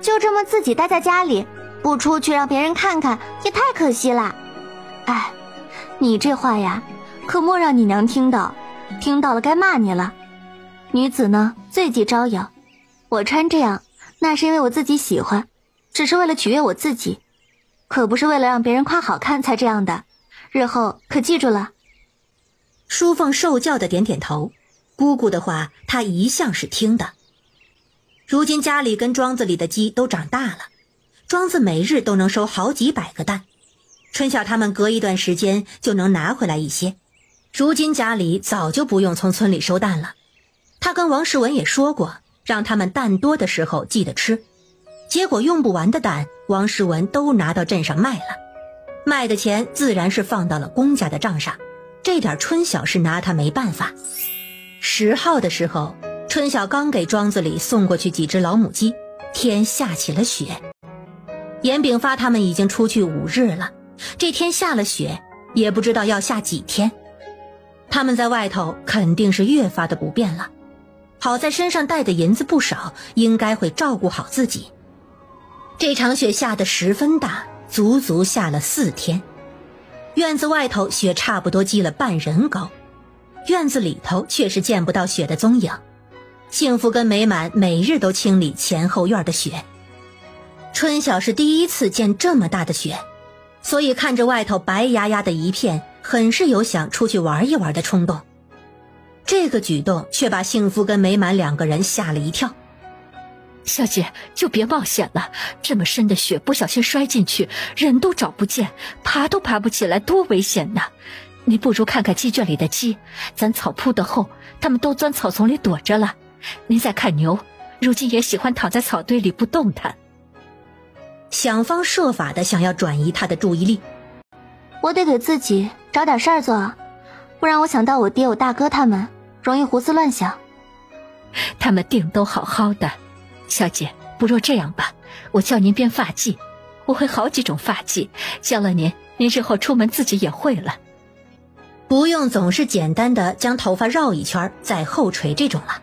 就这么自己待在家里，不出去让别人看看，也太可惜了。哎，你这话呀，可莫让你娘听到，听到了该骂你了。女子呢，最忌招摇。我穿这样，那是因为我自己喜欢，只是为了取悦我自己，可不是为了让别人夸好看才这样的。日后可记住了。淑凤受教的点点头，姑姑的话她一向是听的。如今家里跟庄子里的鸡都长大了，庄子每日都能收好几百个蛋，春晓他们隔一段时间就能拿回来一些。如今家里早就不用从村里收蛋了，他跟王世文也说过，让他们蛋多的时候记得吃。结果用不完的蛋，王世文都拿到镇上卖了，卖的钱自然是放到了公家的账上，这点春晓是拿他没办法。10号的时候，春晓刚给庄子里送过去几只老母鸡，天下起了雪。严炳发他们已经出去5日了，这天下了雪，也不知道要下几天。他们在外头肯定是越发的不便了，好在身上带的银子不少，应该会照顾好自己。这场雪下得十分大，足足下了4天。院子外头雪差不多积了半人高，院子里头却是见不到雪的踪影。幸福跟美满每日都清理前后院的雪。春晓是第一次见这么大的雪，所以看着外头白压压的一片，很是有想出去玩一玩的冲动。这个举动却把幸福跟美满2个人吓了一跳。小姐，就别冒险了，这么深的雪，不小心摔进去，人都找不见，爬都爬不起来，多危险呐！你不如看看鸡圈里的鸡，咱草铺得厚，它们都钻草丛里躲着了。您再看牛，如今也喜欢躺在草堆里不动弹。想方设法的想要转移他的注意力。我得给自己找点事儿做，不然我想到我爹我大哥他们，容易胡思乱想。他们定都好好的。小姐，不若这样吧，我教您编发髻，我会好几种发髻，教了您，您日后出门自己也会了。不用总是简单的将头发绕一圈再后垂这种了。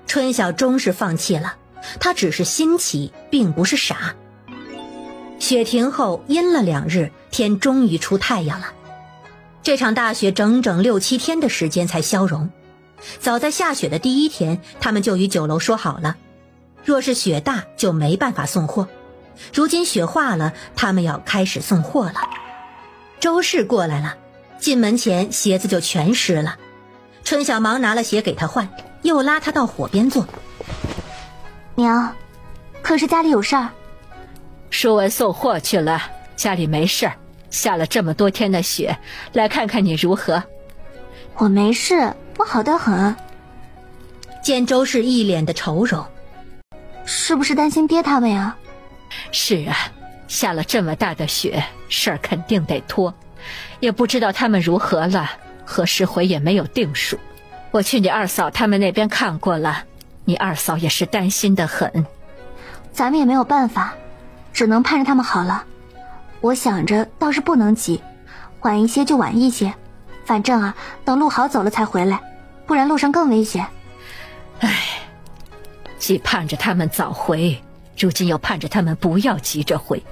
春晓终是放弃了，他只是新奇，并不是傻。雪停后阴了2日，天终于出太阳了。这场大雪整整6、7天的时间才消融。早在下雪的第1天，他们就与酒楼说好了，若是雪大就没办法送货。如今雪化了，他们要开始送货了。周氏过来了，进门前鞋子就全湿了。春晓忙拿了鞋给他换，又拉他到火边坐。娘，可是家里有事儿？淑文送货去了，家里没事儿。下了这么多天的雪，来看看你如何。我没事，我好得很。见周氏一脸的愁容，是不是担心爹他们呀？是啊，下了这么大的雪，事儿肯定得拖。也不知道他们如何了，何时回也没有定数。我去你二嫂他们那边看过了，你二嫂也是担心得很。咱们也没有办法，只能盼着他们好了。我想着倒是不能急，晚一些就晚一些，反正啊，等路好走了才回来，不然路上更危险。唉，既盼着他们早回，如今又盼着他们不要急着回，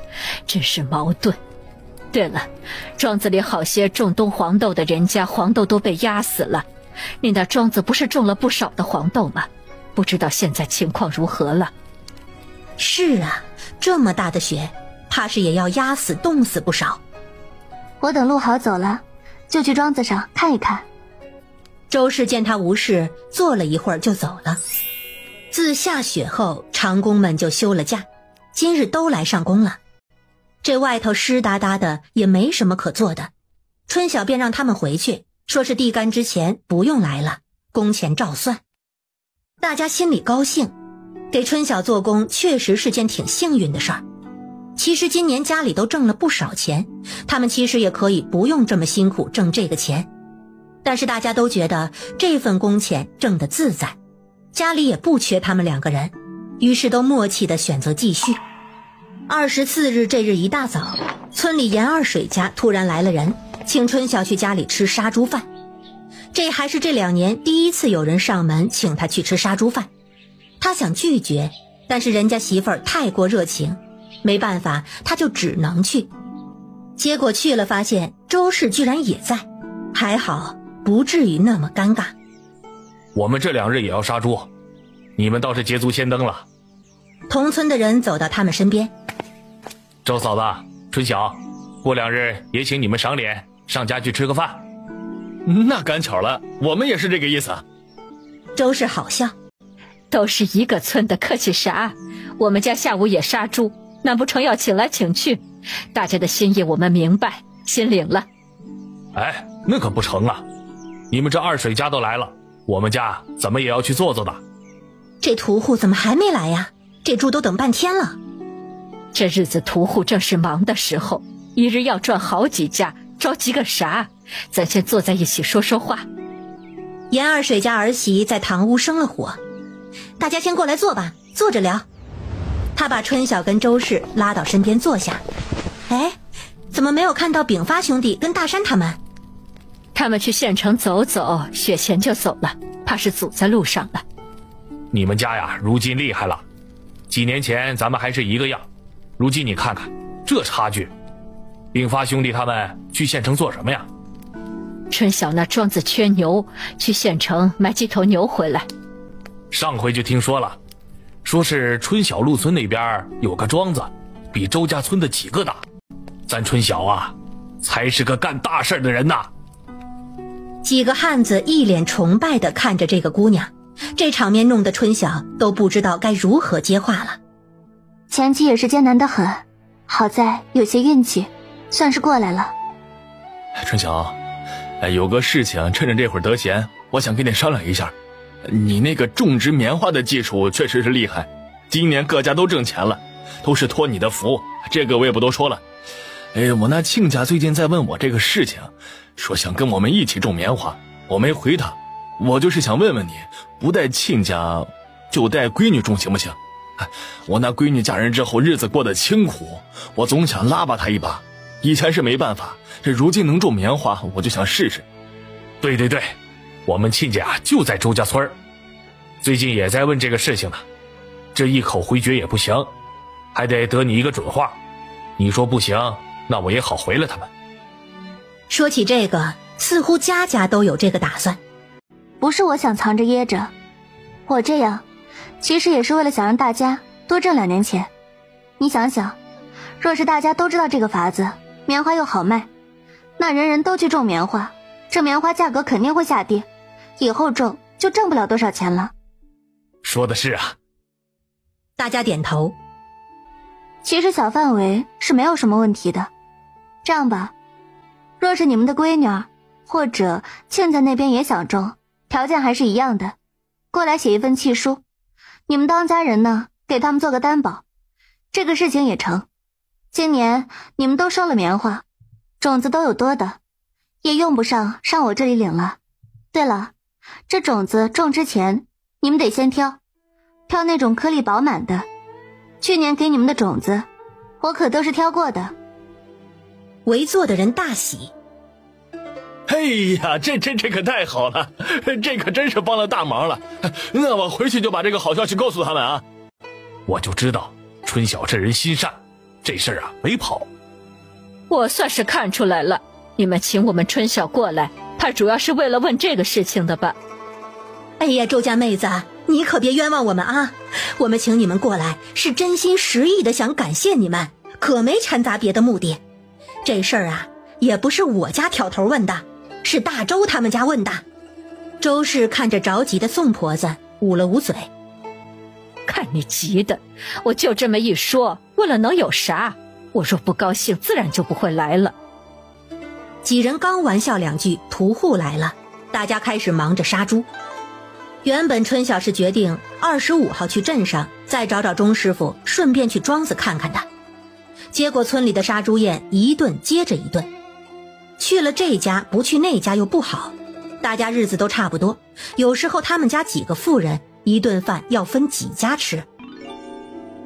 真是矛盾。对了，庄子里好些种冬黄豆的人家，黄豆都被压死了。你那庄子不是种了不少的黄豆吗？不知道现在情况如何了？是啊，这么大的雪，怕是也要压死冻死不少。我等路好走了，就去庄子上看一看。周氏见他无事，坐了一会儿就走了。自下雪后，长工们就休了假，今日都来上工了。这外头湿哒哒的，也没什么可做的。春晓便让他们回去，说是地干之前不用来了，工钱照算。大家心里高兴，给春晓做工确实是件挺幸运的事儿。其实今年家里都挣了不少钱，他们其实也可以不用这么辛苦挣这个钱，但是大家都觉得这份工钱挣得自在，家里也不缺他们2个人，于是都默契地选择继续。24日这日一大早，村里严二水家突然来了人，请春晓去家里吃杀猪饭。这还是这2年第一次有人上门请他去吃杀猪饭。他想拒绝，但是人家媳妇儿太过热情，没办法，他就只能去。结果去了发现周氏居然也在，还好不至于那么尴尬。我们这2日也要杀猪，你们倒是捷足先登了。同村的人走到他们身边，周嫂子、春晓，过2日也请你们赏脸，上家去吃个饭。那赶巧了，我们也是这个意思。周氏好笑，都是一个村的，客气啥？我们家下午也杀猪，难不成要请来请去？大家的心意我们明白，心领了。哎，那可不成啊！你们这二水家都来了，我们家怎么也要去坐坐的。这屠户怎么还没来呀？这猪都等半天了。这日子屠户正是忙的时候，一日要赚好几家，着急个啥？咱先坐在一起说说话。严二水家儿媳在堂屋生了火，大家先过来坐吧，坐着聊。他把春晓跟周氏拉到身边坐下。哎，怎么没有看到炳发兄弟跟大山他们？他们去县城走走，雪前就走了，怕是阻在路上了。你们家呀，如今厉害了。几年前咱们还是一个样，如今你看看这差距。炳发兄弟他们去县城做什么呀？春晓那庄子缺牛，去县城买几头牛回来。上回就听说了，说是春晓路村那边有个庄子，比周家村的几个大。咱春晓啊，才是个干大事的人呐。几个汉子一脸崇拜地看着这个姑娘，这场面弄得春晓都不知道该如何接话了。前期也是艰难得很，好在有些运气，算是过来了。春晓，有个事情趁着这会儿得闲，我想跟你商量一下。你那个种植棉花的技术确实是厉害，今年各家都挣钱了，都是托你的福，这个我也不多说了。我那亲家最近在问我这个事情，说想跟我们一起种棉花，我没回他。我就是想问问你，不带亲家就带闺女种行不行？我那闺女嫁人之后日子过得清苦，我总想拉拔她一把，以前是没办法，这如今能种棉花，我就想试试。对对对，我们亲家就在周家村，最近也在问这个事情呢。这一口回绝也不行，还得得你一个准话。你说不行，那我也好回了他们。说起这个，似乎家家都有这个打算。不是我想藏着掖着，我这样其实也是为了想让大家多挣2年钱。你想想，若是大家都知道这个法子，棉花又好卖，那人人都去种棉花，这棉花价格肯定会下跌，以后种就挣不了多少钱了。说的是啊。大家点头。其实小范围是没有什么问题的。这样吧，若是你们的闺女儿或者庆家那边也想种，条件还是一样的，过来写一份契书，你们当家人呢，给他们做个担保，这个事情也成。今年你们都收了棉花，种子都有多的，也用不上上我这里领了。对了，这种子种之前你们得先挑那种颗粒饱满的，去年给你们的种子我可都是挑过的。围坐的人大喜。哎呀，这可太好了，这可真是帮了大忙了。那我回去就把这个好消息告诉他们啊。我就知道春晓这人心善，这事儿啊没跑。我算是看出来了，你们请我们春晓过来，怕主要是为了问这个事情的吧？哎呀，周家妹子，你可别冤枉我们啊！我们请你们过来是真心实意的想感谢你们，可没掺杂别的目的。这事儿啊，也不是我家挑头问的，是大周他们家问的。周氏看着着急的宋婆子，捂了捂嘴。看你急的，我就这么一说，问了能有啥？我若不高兴，自然就不会来了。几人刚玩笑两句，屠户来了，大家开始忙着杀猪。原本春晓是决定25号去镇上再找找钟师傅，顺便去庄子看看的。结果村里的杀猪宴一顿接着一顿，去了这家不去那家又不好，大家日子都差不多，有时候他们家几个妇人一顿饭要分几家吃。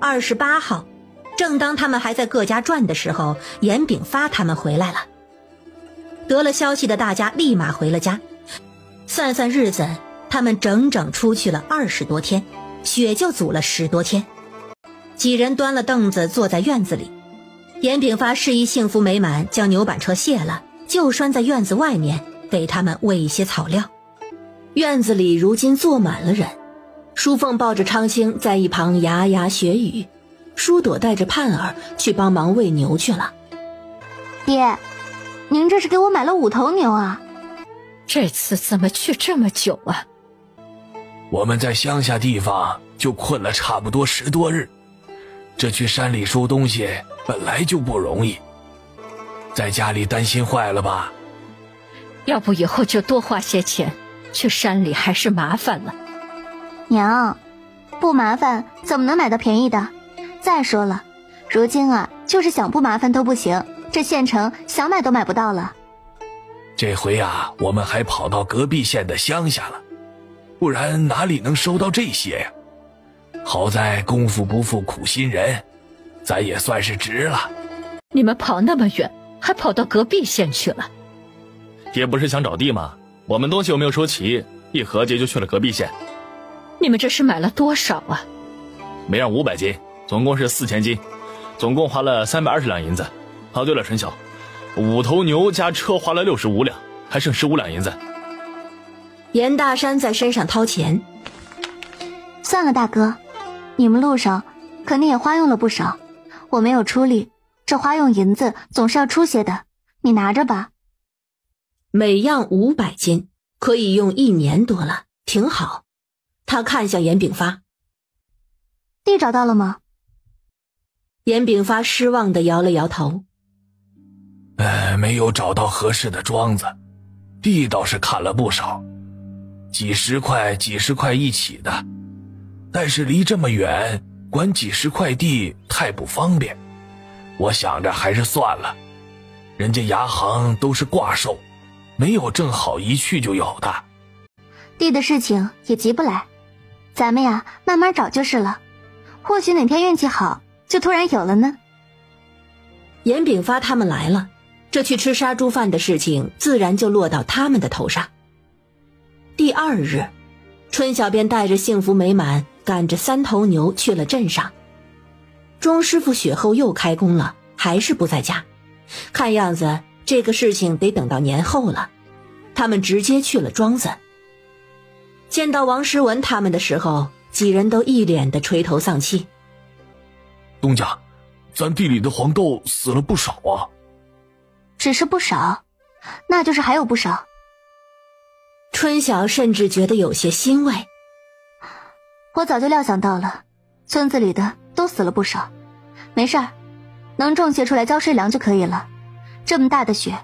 28号，正当他们还在各家转的时候，严炳发他们回来了。得了消息的大家立马回了家，算算日子，他们整整出去了20多天，血就阻了10多天。几人端了凳子坐在院子里，严炳发示意幸福美满将牛板车卸了，就拴在院子外面，给他们喂一些草料。院子里如今坐满了人，淑凤抱着昌兴在一旁牙牙学语，舒朵带着盼儿去帮忙喂牛去了。爹，您这是给我买了5头牛啊？这次怎么去这么久啊？我们在乡下地方就困了差不多10多日，这去山里收东西本来就不容易，在家里担心坏了吧？要不以后就多花些钱，去山里还是麻烦了。娘，不麻烦怎么能买到便宜的？再说了，如今啊，就是想不麻烦都不行，这县城想买都买不到了。这回啊，我们还跑到隔壁县的乡下了，不然哪里能收到这些呀？好在功夫不负苦心人，咱也算是值了。你们跑那么远，还跑到隔壁县去了？爹不是想找地吗？我们东西又没有收齐，一合计就去了隔壁县。你们这是买了多少啊？没让500斤，总共是4000斤，总共花了320两银子。哦，对了，陈晓，5头牛加车花了65两，还剩15两银子。严大山在身上掏钱。算了，大哥，你们路上肯定也花用了不少，我没有出力，这花用银子总是要出些的，你拿着吧。每样500斤，可以用1年多了，挺好。他看向严炳发。地找到了吗？严炳发失望地摇了摇头。没有找到合适的庄子，地倒是看了不少，几十块一起的，但是离这么远，管几十块地太不方便，我想着还是算了。人家牙行都是挂售，没有正好一去就有的。地的事情也急不来，咱们呀慢慢找就是了，或许哪天运气好，就突然有了呢。严炳发他们来了，这去吃杀猪饭的事情自然就落到他们的头上。第2日，春晓便带着幸福美满赶着3头牛去了镇上。钟师傅雪后又开工了，还是不在家，看样子这个事情得等到年后了。他们直接去了庄子。见到王时文他们的时候，几人都一脸的垂头丧气。东家，咱地里的黄豆死了不少啊。只是不少，那就是还有不少。春晓甚至觉得有些欣慰。我早就料想到了，村子里的都死了不少，没事儿，能种些出来交税粮就可以了。这么大的雪，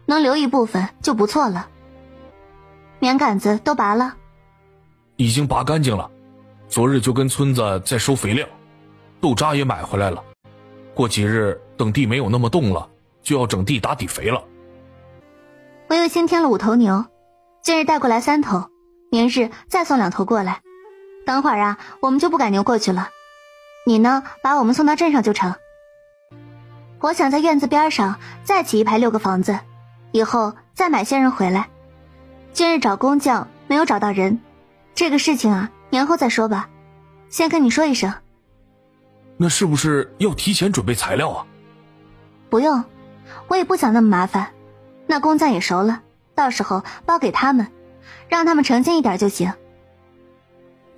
能留一部分就不错了。棉杆子都拔了，已经拔干净了。昨日就跟村子在收肥料，豆渣也买回来了。过几日等地没有那么冻了，就要整地打底肥了。我又新添了5头牛，今日带过来3头，明日再送2头过来。等会儿啊，我们就不赶牛过去了。你呢，把我们送到镇上就成。我想在院子边上再起一排6个房子，以后再买些人回来。今日找工匠没有找到人，这个事情啊，年后再说吧。先跟你说一声。那是不是要提前准备材料啊？不用，我也不想那么麻烦。那工匠也熟了，到时候包给他们，让他们诚心一点就行。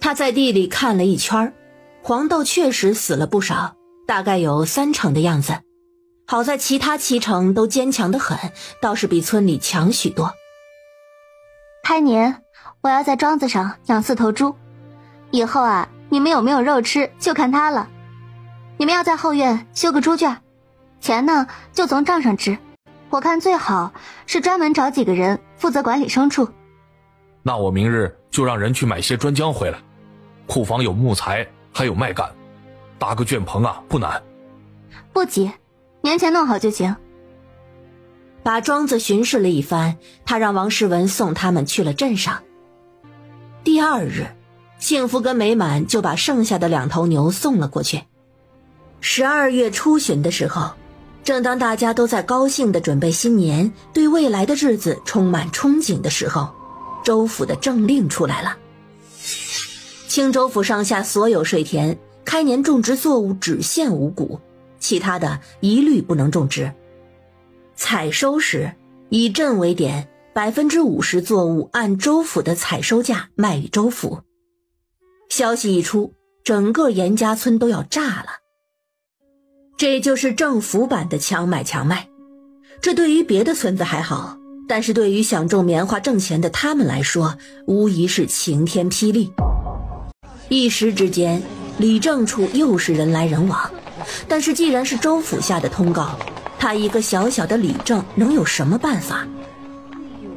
他在地里看了一圈，黄豆确实死了不少，大概有30%的样子。好在其他7成都坚强得很，倒是比村里强许多。开年我要在庄子上养4头猪，以后啊，你们有没有肉吃就看它了。你们要在后院修个猪圈，钱呢就从账上支。我看最好是专门找几个人负责管理牲畜。那我明日就让人去买些砖浆回来，库房有木材，还有麦秆，搭个圈棚啊，不难。不急，年前弄好就行。把庄子巡视了一番，他让王世文送他们去了镇上。第二日，幸福跟美满就把剩下的2头牛送了过去。12月初旬的时候，正当大家都在高兴地准备新年，对未来的日子充满憧憬的时候，州府的政令出来了。青州府上下所有税田，开年种植作物只限5谷，其他的一律不能种植。采收时，以镇为点，50%作物按州府的采收价卖与州府。消息一出，整个严家村都要炸了。这就是政府版的强买强卖。这对于别的村子还好，但是对于想种棉花挣钱的他们来说，无疑是晴天霹雳。一时之间，里政处又是人来人往。但是既然是州府下的通告，他一个小小的里政能有什么办法？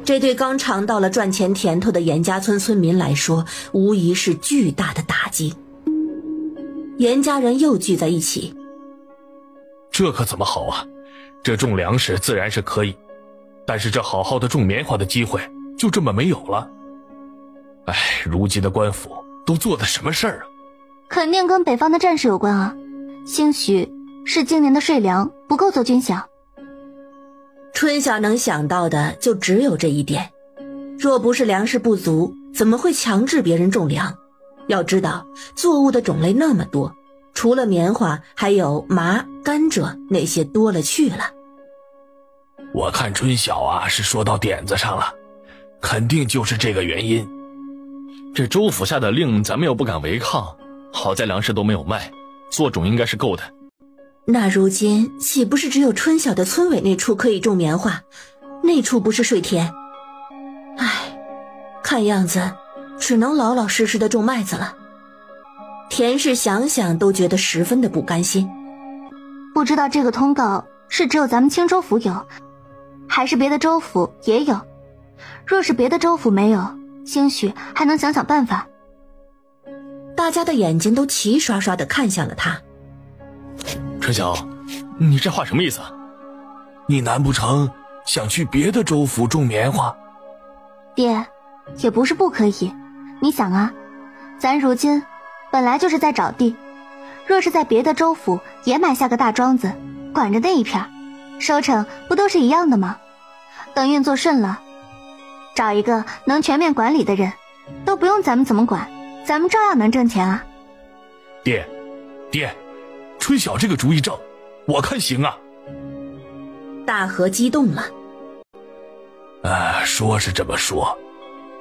这对刚尝到了赚钱甜头的严家村村民来说，无疑是巨大的打击。严家人又聚在一起。这可怎么好啊？这种粮食自然是可以，但是这好好的种棉花的机会就这么没有了。哎，如今的官府都做的什么事儿啊？肯定跟北方的战事有关啊，兴许是今年的税粮不够做军饷。春晓能想到的就只有这一点，若不是粮食不足，怎么会强制别人种粮？要知道作物的种类那么多，除了棉花还有麻、甘蔗，那些多了去了。我看春晓啊是说到点子上了，肯定就是这个原因。这州府下的令咱们又不敢违抗，好在粮食都没有卖，做种应该是够的。那如今岂不是只有春晓的村委那处可以种棉花？那处不是税田。唉，看样子只能老老实实的种麦子了。田氏想想都觉得十分的不甘心。不知道这个通告是只有咱们青州府有，还是别的州府也有。若是别的州府没有，兴许还能想想办法。大家的眼睛都齐刷刷地看向了他。春晓，你这话什么意思啊？你难不成想去别的州府种棉花？爹，也不是不可以。你想啊，咱如今本来就是在找地，若是在别的州府也买下个大庄子，管着那一片，收成不都是一样的吗？等运作顺了，找一个能全面管理的人，都不用咱们怎么管，咱们照样能挣钱啊。爹，春晓这个主意正，我看行啊。大河激动了。说是这么说，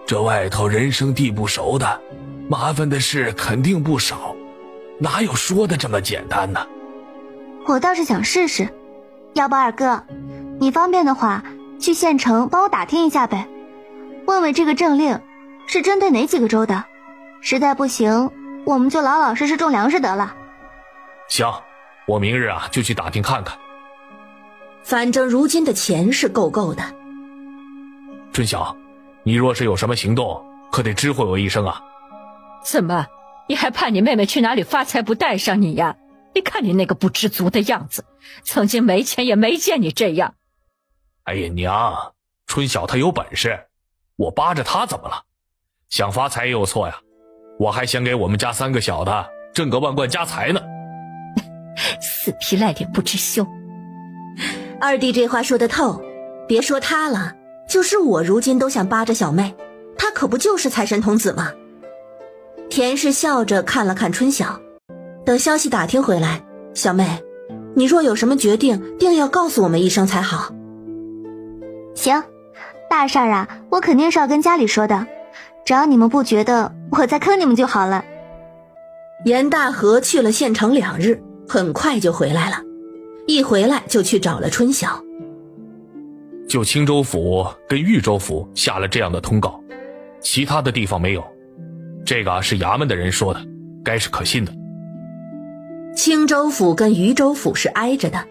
这外头人生地不熟的，麻烦的事肯定不少，哪有说的这么简单呢？我倒是想试试，要不二哥，你方便的话，去县城帮我打听一下呗，问问这个政令是针对哪几个州的，实在不行，我们就老老实实种粮食得了。行，我明日啊就去打听看看。反正如今的钱是够的。春晓，你若是有什么行动，可得知会我一声啊。怎么，你还怕你妹妹去哪里发财不带上你呀？你看你那个不知足的样子，曾经没钱也没见你这样。哎呀娘，春晓她有本事，我扒着她怎么了？想发财也有错呀，我还想给我们家3个小的挣个万贯家财呢。死皮赖脸不知羞。二弟这话说得透，别说他了，就是我如今都想扒着小妹，他可不就是财神童子吗？田氏笑着看了看春晓，等消息打听回来，小妹，你若有什么决定，定要告诉我们一声才好。行，大事儿啊，我肯定是要跟家里说的，只要你们不觉得我在坑你们就好了。严大河去了县城2日，很快就回来了，一回来就去找了春晓。就青州府跟豫州府下了这样的通告，其他的地方没有，这个是衙门的人说的，该是可信的。青州府跟渝州府是挨着的，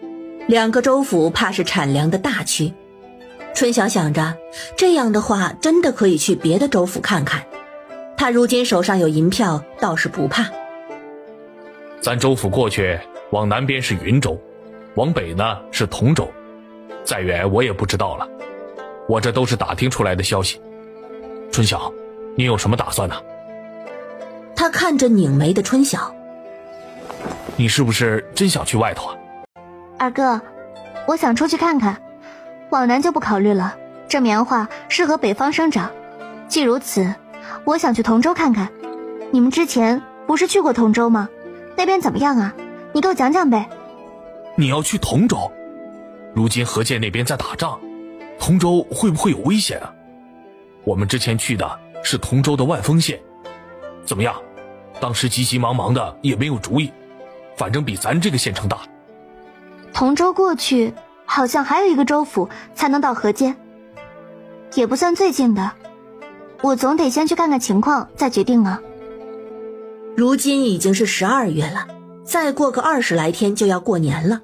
2个州府怕是产粮的大区。春晓想着，这样的话真的可以去别的州府看看。他如今手上有银票，倒是不怕。咱州府过去，往南边是云州，往北呢是同州，再远我也不知道了。我这都是打听出来的消息。春晓，你有什么打算呢？他看着拧眉的春晓，你是不是真想去外头啊？二哥，我想出去看看，往南就不考虑了，这棉花适合北方生长。既如此，我想去同州看看。你们之前不是去过同州吗？那边怎么样啊？你给我讲讲呗。你要去同州？如今河界那边在打仗，同州会不会有危险啊？我们之前去的是同州的万丰县，怎么样？当时急急忙忙的也没有主意，反正比咱这个县城大。同州过去好像还有一个州府才能到河间，也不算最近的，我总得先去看看情况再决定啊。如今已经是12月了，再过个20来天就要过年了，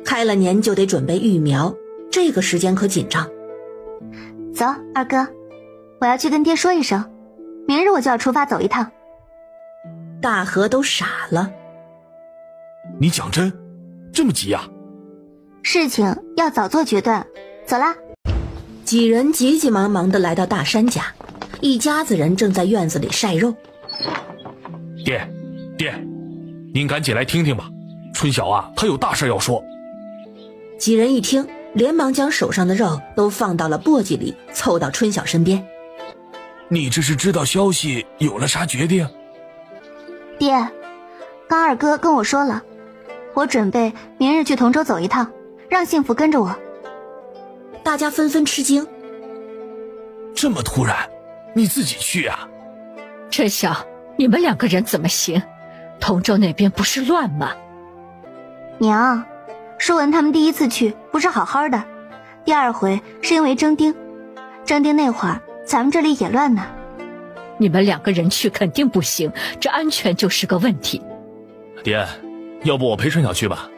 开了年就得准备育苗，这个时间可紧张。走，二哥，我要去跟爹说一声，明日我就要出发走一趟。大河都傻了。你讲真？这么急啊？事情要早做决断，走啦。几人急急忙忙地来到大山家，一家子人正在院子里晒肉。爹，您赶紧来听听吧，春晓啊，他有大事要说。几人一听，连忙将手上的肉都放到了簸箕里，凑到春晓身边。你这是知道消息有了啥决定？爹，刚二哥跟我说了，我准备明日去同州走一趟，让幸福跟着我。大家纷纷吃惊，这么突然，你自己去啊？春晓，你们2个人怎么行？同州那边不是乱吗？娘，舒文他们第一次去不是好好的，第2回是因为征丁那会儿咱们这里也乱呢。你们2个人去肯定不行，这安全就是个问题。爹，要不我陪春晓去吧？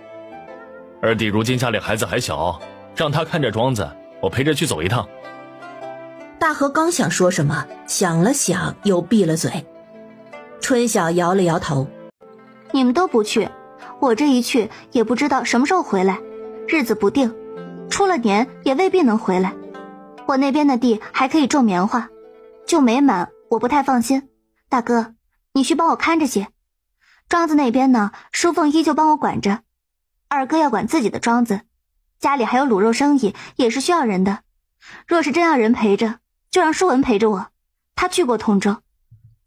二弟如今家里孩子还小，让他看着庄子，我陪着去走一趟。大河刚想说什么，想了想又闭了嘴。春晓摇了摇头，你们都不去，我这一去也不知道什么时候回来，日子不定，出了年也未必能回来。我那边的地还可以种棉花，就没满我不太放心。大哥，你去帮我看着些。庄子那边呢，淑凤依旧帮我管着。二哥要管自己的庄子，家里还有卤肉生意，也是需要人的。若是真要人陪着，就让舒文陪着我，他去过同州，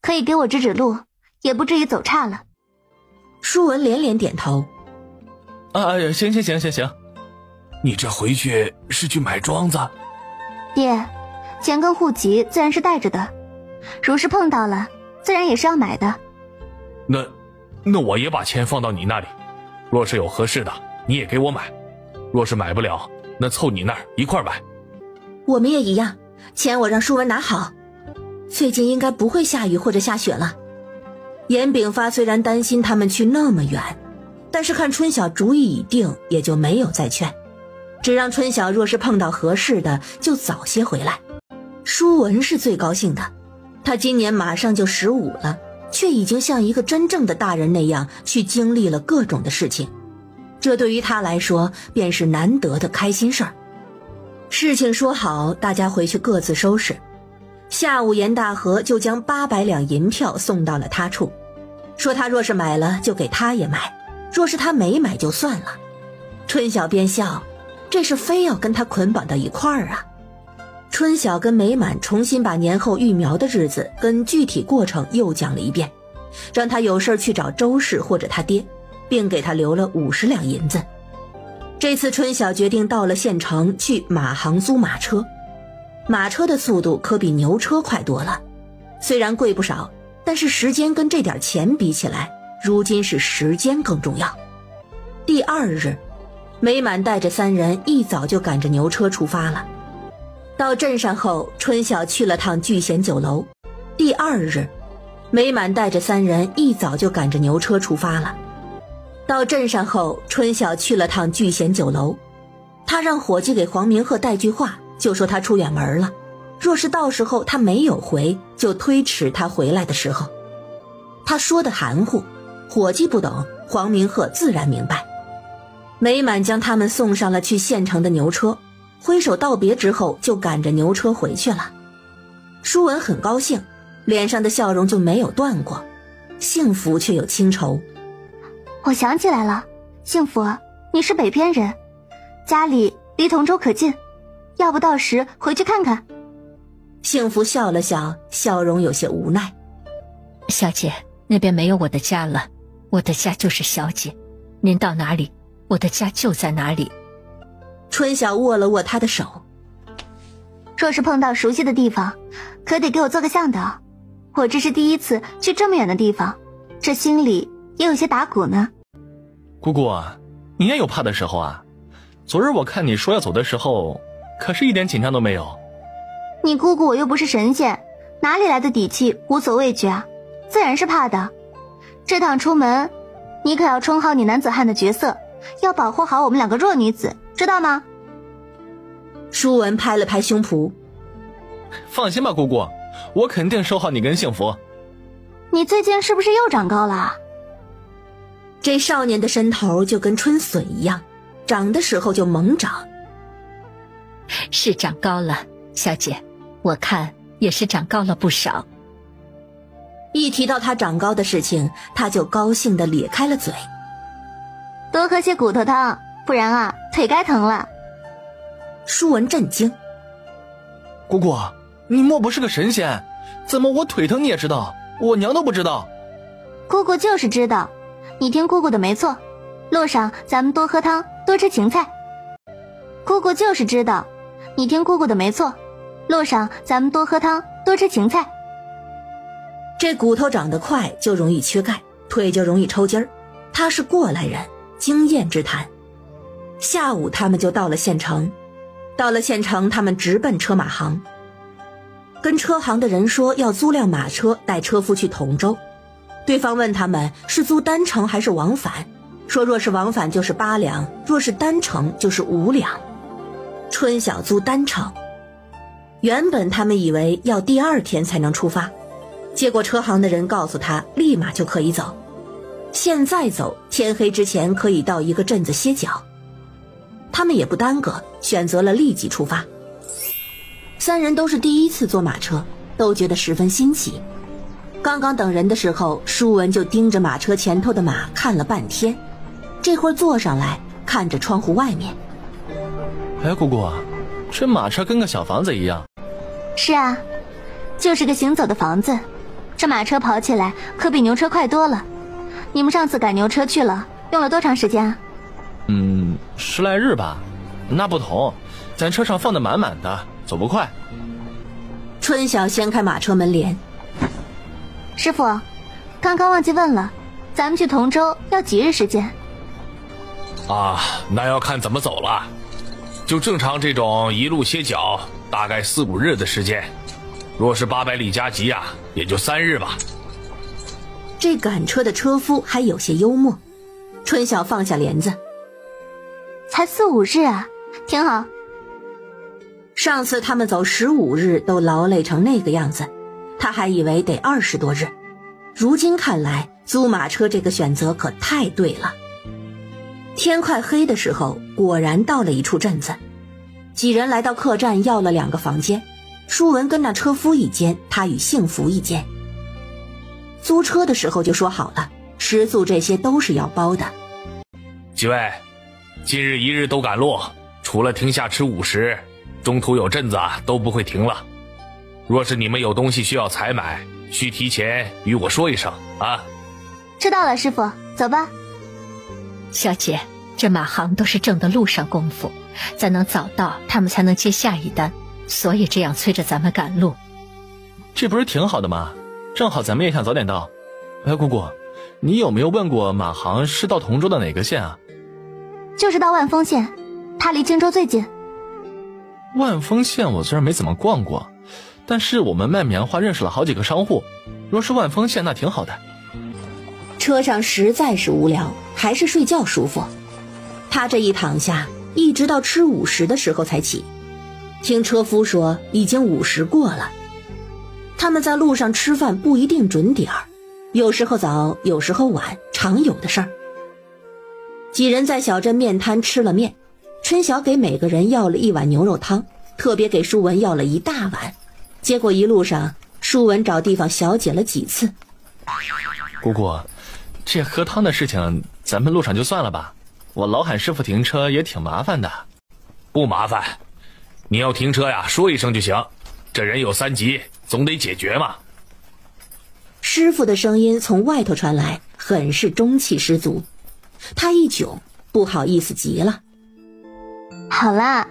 可以给我指指路，也不至于走岔了。舒文连连点头。行。你这回去是去买庄子？爹，钱跟户籍自然是带着的，如是碰到了，自然也是要买的。那我也把钱放到你那里，若是有合适的，你也给我买；若是买不了，那凑你那儿一块买。我们也一样，钱我让舒文拿好。最近应该不会下雨或者下雪了。严炳发虽然担心他们去那么远，但是看春晓主意已定，也就没有再劝，只让春晓若是碰到合适的就早些回来。舒文是最高兴的，他今年马上就15了，却已经像一个真正的大人那样去经历了各种的事情，这对于他来说便是难得的开心事儿。事情说好，大家回去各自收拾。下午严大河就将800两银票送到了他处，说他若是买了就给他也买，若是他没买就算了。春晓便笑，这是非要跟他捆绑到一块儿啊。春晓跟美满重新把年后育苗的日子跟具体过程又讲了一遍，让他有事去找周氏或者他爹，并给他留了50两银子。这次春晓决定到了县城去马行租马车，马车的速度可比牛车快多了，虽然贵不少，但是时间跟这点钱比起来，如今是时间更重要。第2日，美满带着3人一早就赶着牛车出发了。到镇上后，春晓去了趟聚贤酒楼。第2日，美满带着3人一早就赶着牛车出发了。到镇上后，春晓去了趟聚贤酒楼。他让伙计给黄明鹤带句话，就说他出远门了，若是到时候他没有回，就推迟他回来的时候。他说的含糊，伙计不懂，黄明鹤自然明白。美满将他们送上了去县城的牛车，挥手道别之后就赶着牛车回去了。舒文很高兴，脸上的笑容就没有断过，幸福却有清愁。我想起来了，幸福，你是北边人，家里离同州可近，要不到时回去看看。幸福笑了笑，笑容有些无奈。小姐，那边没有我的家了，我的家就是小姐，您到哪里，我的家就在哪里。春晓握了握他的手。若是碰到熟悉的地方，可得给我做个向导，我这是第一次去这么远的地方，这心里也有些打鼓呢。姑姑，你也有怕的时候啊？昨日我看你说要走的时候，可是一点紧张都没有。你姑姑我又不是神仙，哪里来的底气无所畏惧啊？自然是怕的。这趟出门，你可要充好你男子汉的角色，要保护好我们两个弱女子，知道吗？舒文拍了拍胸脯。放心吧，姑姑，我肯定守好你跟幸福。你最近是不是又长高了？这少年的身头就跟春笋一样，长的时候就猛长。是长高了，小姐，我看也是长高了不少。一提到他长高的事情，他就高兴地咧开了嘴。多喝些骨头汤，不然啊，腿该疼了。舒文震惊。姑姑，你莫不是个神仙？怎么我腿疼你也知道，我娘都不知道？姑姑就是知道，你听姑姑的没错，路上咱们多喝汤，多吃芹菜。姑姑就是知道，你听姑姑的没错，路上咱们多喝汤，多吃芹菜。这骨头长得快就容易缺钙，腿就容易抽筋儿，他是过来人，经验之谈。下午他们就到了县城，他们直奔车马行，跟车行的人说要租辆马车带车夫去同州。对方问他们是租单程还是往返，说若是往返就是8两，若是单程就是5两。春晓租单程，原本他们以为要第2天才能出发，结果车行的人告诉他立马就可以走，现在走天黑之前可以到一个镇子歇脚。他们也不耽搁，选择了立即出发。3人都是第一次坐马车，都觉得十分新奇。刚刚等人的时候，舒文就盯着马车前头的马看了半天，这会儿坐上来看着窗户外面。哎，姑姑，这马车跟个小房子一样。是啊，就是个行走的房子，这马车跑起来可比牛车快多了。你们上次赶牛车去了，用了多长时间啊？10来日吧。那不同，咱车上放得满满的，走不快。春晓掀开马车门帘。师傅，刚刚忘记问了，咱们去同州要几日时间？啊，那要看怎么走了。就正常这种一路歇脚，大概4、5日的时间。若是800里加急啊，也就3日吧。这赶车的车夫还有些幽默。春晓放下帘子。才4、5日啊，挺好。上次他们走15日都劳累成那个样子，他还以为得20多日，如今看来租马车这个选择可太对了。天快黑的时候，果然到了一处镇子，几人来到客栈要了2个房间，舒文跟那车夫一间，他与幸福一间。租车的时候就说好了，食宿这些都是要包的。几位，今日1日都赶路，除了停下吃午食，中途有镇子都不会停了。若是你们有东西需要采买，需提前与我说一声啊。知道了，师傅，走吧。小姐，这马行都是挣的路上功夫，咱能早到，他们才能接下一单，所以这样催着咱们赶路。这不是挺好的吗？正好咱们也想早点到。哎，姑姑，你有没有问过马行是到同州的哪个县啊？就是到万丰县，它离荆州最近。万丰县我虽然没怎么逛过，但是我们卖棉花认识了好几个商户，若是万丰县那挺好的。车上实在是无聊，还是睡觉舒服。他这一躺下，一直到吃午时的时候才起。听车夫说已经午时过了。他们在路上吃饭不一定准点儿，有时候早，有时候晚，常有的事儿。几人在小镇面摊吃了面，春晓给每个人要了一碗牛肉汤，特别给舒文要了一大碗。结果一路上舒文找地方小解了几次。姑姑，这喝汤的事情咱们路上就算了吧，我老喊师傅停车也挺麻烦的。不麻烦，你要停车呀说一声就行，这人有3急，总得解决嘛。师傅的声音从外头传来，很是中气十足。他一窘，不好意思极了。好啦，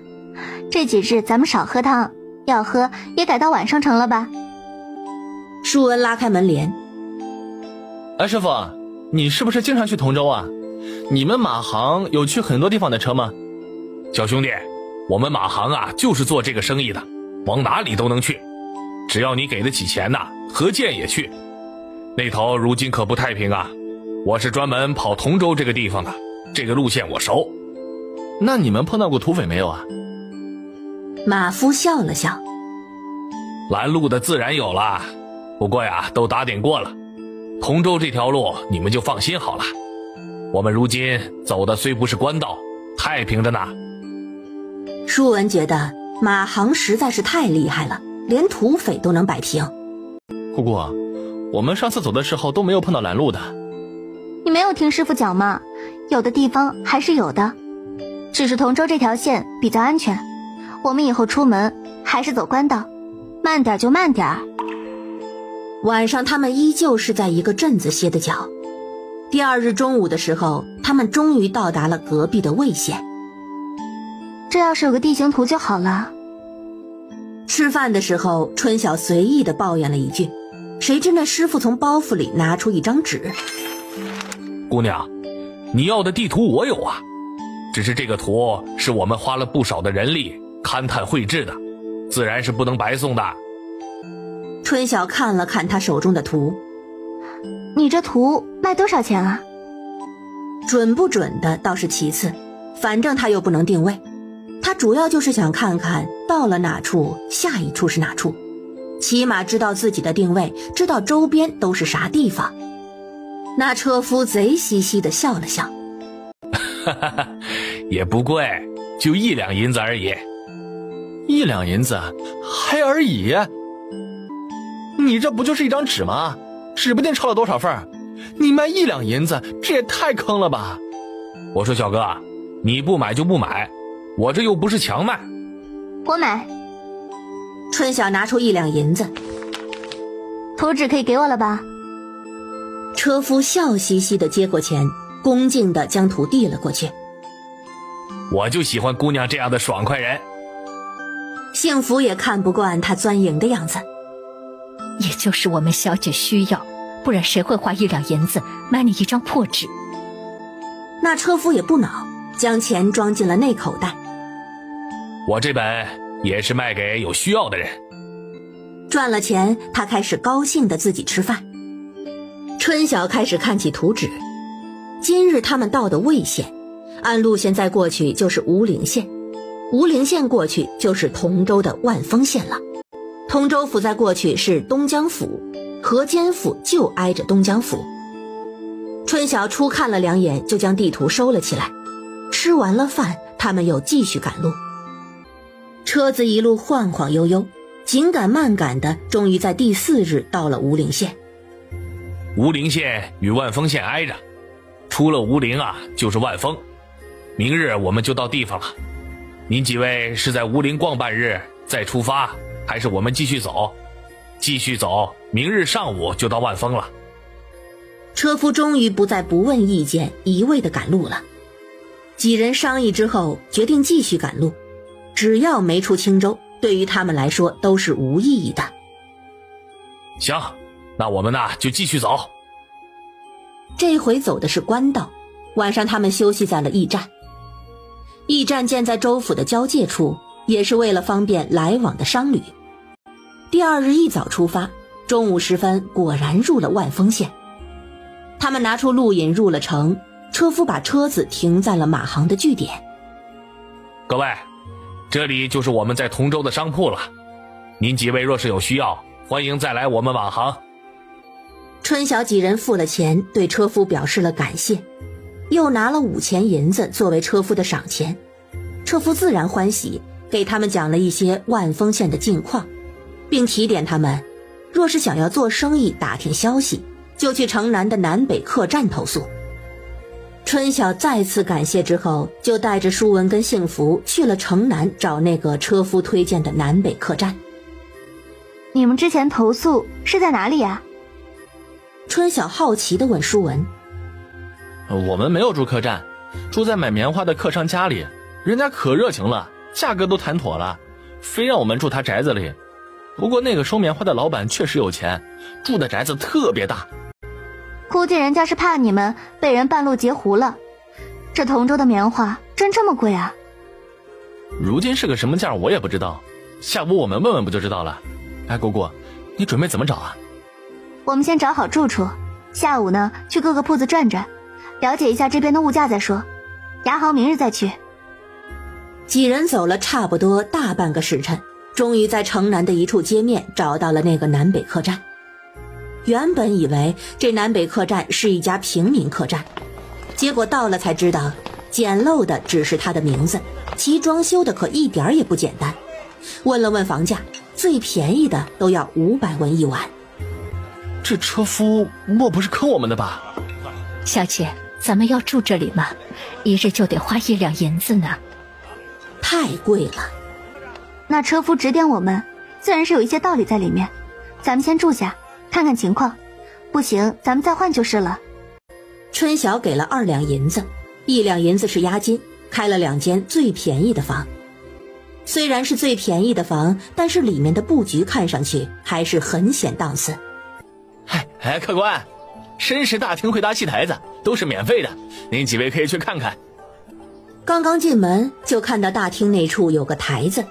这几日咱们少喝汤，要喝也改到晚上成了吧。舒文拉开门帘。师傅，你是不是经常去同州啊？你们马行有去很多地方的车吗？小兄弟，我们马行啊就是做这个生意的，往哪里都能去，只要你给得起钱呐，何见也去。那头如今可不太平啊，我是专门跑同州这个地方的，这个路线我熟。那你们碰到过土匪没有啊？马夫笑了笑。拦路的自然有了，不过呀都打点过了，同州这条路你们就放心好了，我们如今走的虽不是官道，太平着呢。舒文觉得马行实在是太厉害了，连土匪都能摆平。姑姑，我们上次走的时候都没有碰到拦路的。你没有听师傅讲吗？有的地方还是有的，只是同州这条线比较安全，我们以后出门还是走官道，慢点就慢点。晚上他们依旧是在一个镇子歇的脚。第二日中午的时候，他们终于到达了隔壁的魏县。这要是有个地形图就好了。吃饭的时候，春晓随意地抱怨了一句，谁知那师傅从包袱里拿出一张纸。姑娘，你要的地图我有啊，只是这个图是我们花了不少的人力勘探绘制的，自然是不能白送的。春晓看了看他手中的图。你这图卖多少钱啊？准不准的倒是其次，反正他又不能定位，他主要就是想看看到了哪处下一处是哪处，起码知道自己的定位，知道周边都是啥地方。那车夫贼兮兮地笑了笑。也不贵，就1两银子而已。1两银子还而已？你这不就是一张纸吗？指不定抄了多少份，你卖1两银子，这也太坑了吧。我说小哥，你不买就不买，我这又不是强卖。我买。春晓拿出1两银子。图纸可以给我了吧？车夫笑嘻嘻地接过钱，恭敬地将图递了过去。我就喜欢姑娘这样的爽快人。幸福也看不惯他钻营的样子。也就是我们小姐需要，不然谁会花1两银子买你一张破纸？那车夫也不恼，将钱装进了内口袋。我这本也是卖给有需要的人。赚了钱，他开始高兴地自己吃饭。春晓开始看起图纸。今日他们到的魏县，按路线再过去就是吴陵县，吴陵县过去就是同州的万丰县了。通州府再过去是东江府，河间府就挨着东江府。春晓初看了2眼，就将地图收了起来。吃完了饭，他们又继续赶路。车子一路晃晃悠悠，紧赶慢赶的，终于在第4日到了吴陵县。吴陵县与万丰县挨着，出了吴陵啊就是万丰。明日我们就到地方了，您几位是在吴陵逛半日再出发，还是我们继续走？继续走，明日上午就到万丰了。车夫终于不再不问意见，一味地赶路了。几人商议之后，决定继续赶路，只要没出青州，对于他们来说都是无意义的。行，那我们呢就继续走。这回走的是官道，晚上他们休息在了驿站。驿站建在州府的交界处，也是为了方便来往的商旅。第2日一早出发，中午时分果然入了万丰县。他们拿出路引入了城，车夫把车子停在了马行的据点。各位，这里就是我们在同州的商铺了，您几位若是有需要，欢迎再来我们瓦行。春晓几人付了钱，对车夫表示了感谢，又拿了5000银子作为车夫的赏钱。车夫自然欢喜，给他们讲了一些万丰县的近况，并提点他们若是想要做生意打听消息，就去城南的南北客栈投宿。春晓再次感谢之后，就带着舒文跟幸福去了城南找那个车夫推荐的南北客栈。你们之前投宿是在哪里呀？春晓好奇地问舒文。我们没有住客栈，住在买棉花的客商家里，人家可热情了，价格都谈妥了，非让我们住他宅子里。不过那个收棉花的老板确实有钱，住的宅子特别大。估计人家是怕你们被人半路截胡了。这同州的棉花真这么贵啊？如今是个什么价我也不知道，下午我们问问不就知道了。哎，姑姑，你准备怎么找啊？我们先找好住处，下午呢去各个铺子转转，了解一下这边的物价再说，牙行明日再去。几人走了差不多大半个时辰，终于在城南的一处街面找到了那个南北客栈。原本以为这南北客栈是一家平民客栈，结果到了才知道，简陋的只是它的名字，其装修的可一点也不简单。问了问房价，最便宜的都要500文一晚。这车夫莫不是坑我们的吧？小姐，咱们要住这里吗？一日就得花1两银子呢。太贵了。那车夫指点我们，自然是有一些道理在里面。咱们先住下，看看情况，不行咱们再换就是了。春晓给了2两银子，1两银子是押金，开了2间最便宜的房。虽然是最便宜的房，但是里面的布局看上去还是很显档次。哎，客官，绅士大厅会搭戏台子都是免费的，您几位可以去看看。刚刚进门就看到大厅那处有个台子，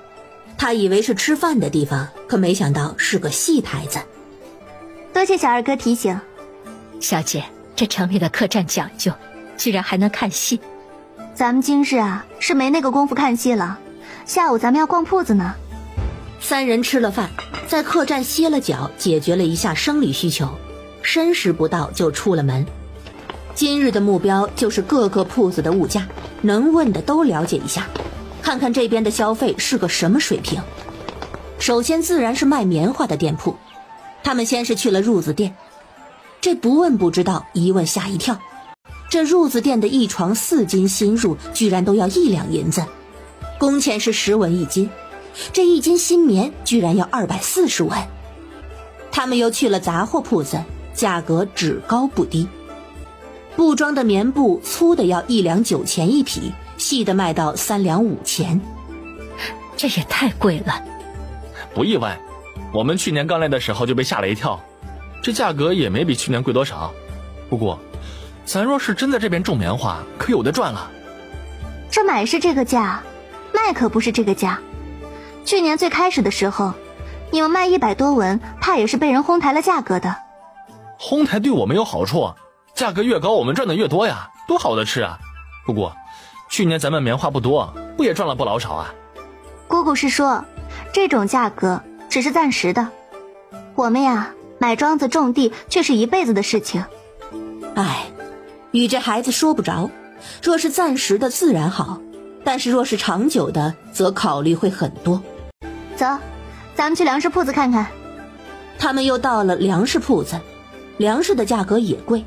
他以为是吃饭的地方，可没想到是个戏台子。多谢小二哥提醒。小姐，这城里的客栈讲究，居然还能看戏。咱们今日啊是没那个功夫看戏了，下午咱们要逛铺子呢。3人吃了饭，在客栈歇了脚，解决了一下生理需求，申时不到就出了门。今日的目标就是各个铺子的物价，能问的都了解一下，看看这边的消费是个什么水平。首先自然是卖棉花的店铺，他们先是去了褥子店。这不问不知道，一问吓一跳，这褥子店的一床4斤新褥居然都要1两银子，工钱是10文一斤，这1斤新棉居然要240文。他们又去了杂货铺子，价格只高不低。布装的棉布粗的要1两9钱一匹，细的卖到3两5钱。这也太贵了。不意外，我们去年刚来的时候就被吓了一跳，这价格也没比去年贵多少。不过咱若是真在这边种棉花，可有的赚了。这买是这个价，卖可不是这个价。去年最开始的时候，你们卖100多文，怕也是被人哄抬了价格的。哄抬对我们有好处，价格越高我们赚的越多呀，多好的事啊。不过去年咱们棉花不多，不也赚了不老少啊？姑姑是说这种价格只是暂时的，我们呀买庄子种地却是一辈子的事情。哎，与这孩子说不着，若是暂时的自然好，但是若是长久的则考虑会很多。走，咱们去粮食铺子看看。他们又到了粮食铺子，粮食的价格也贵，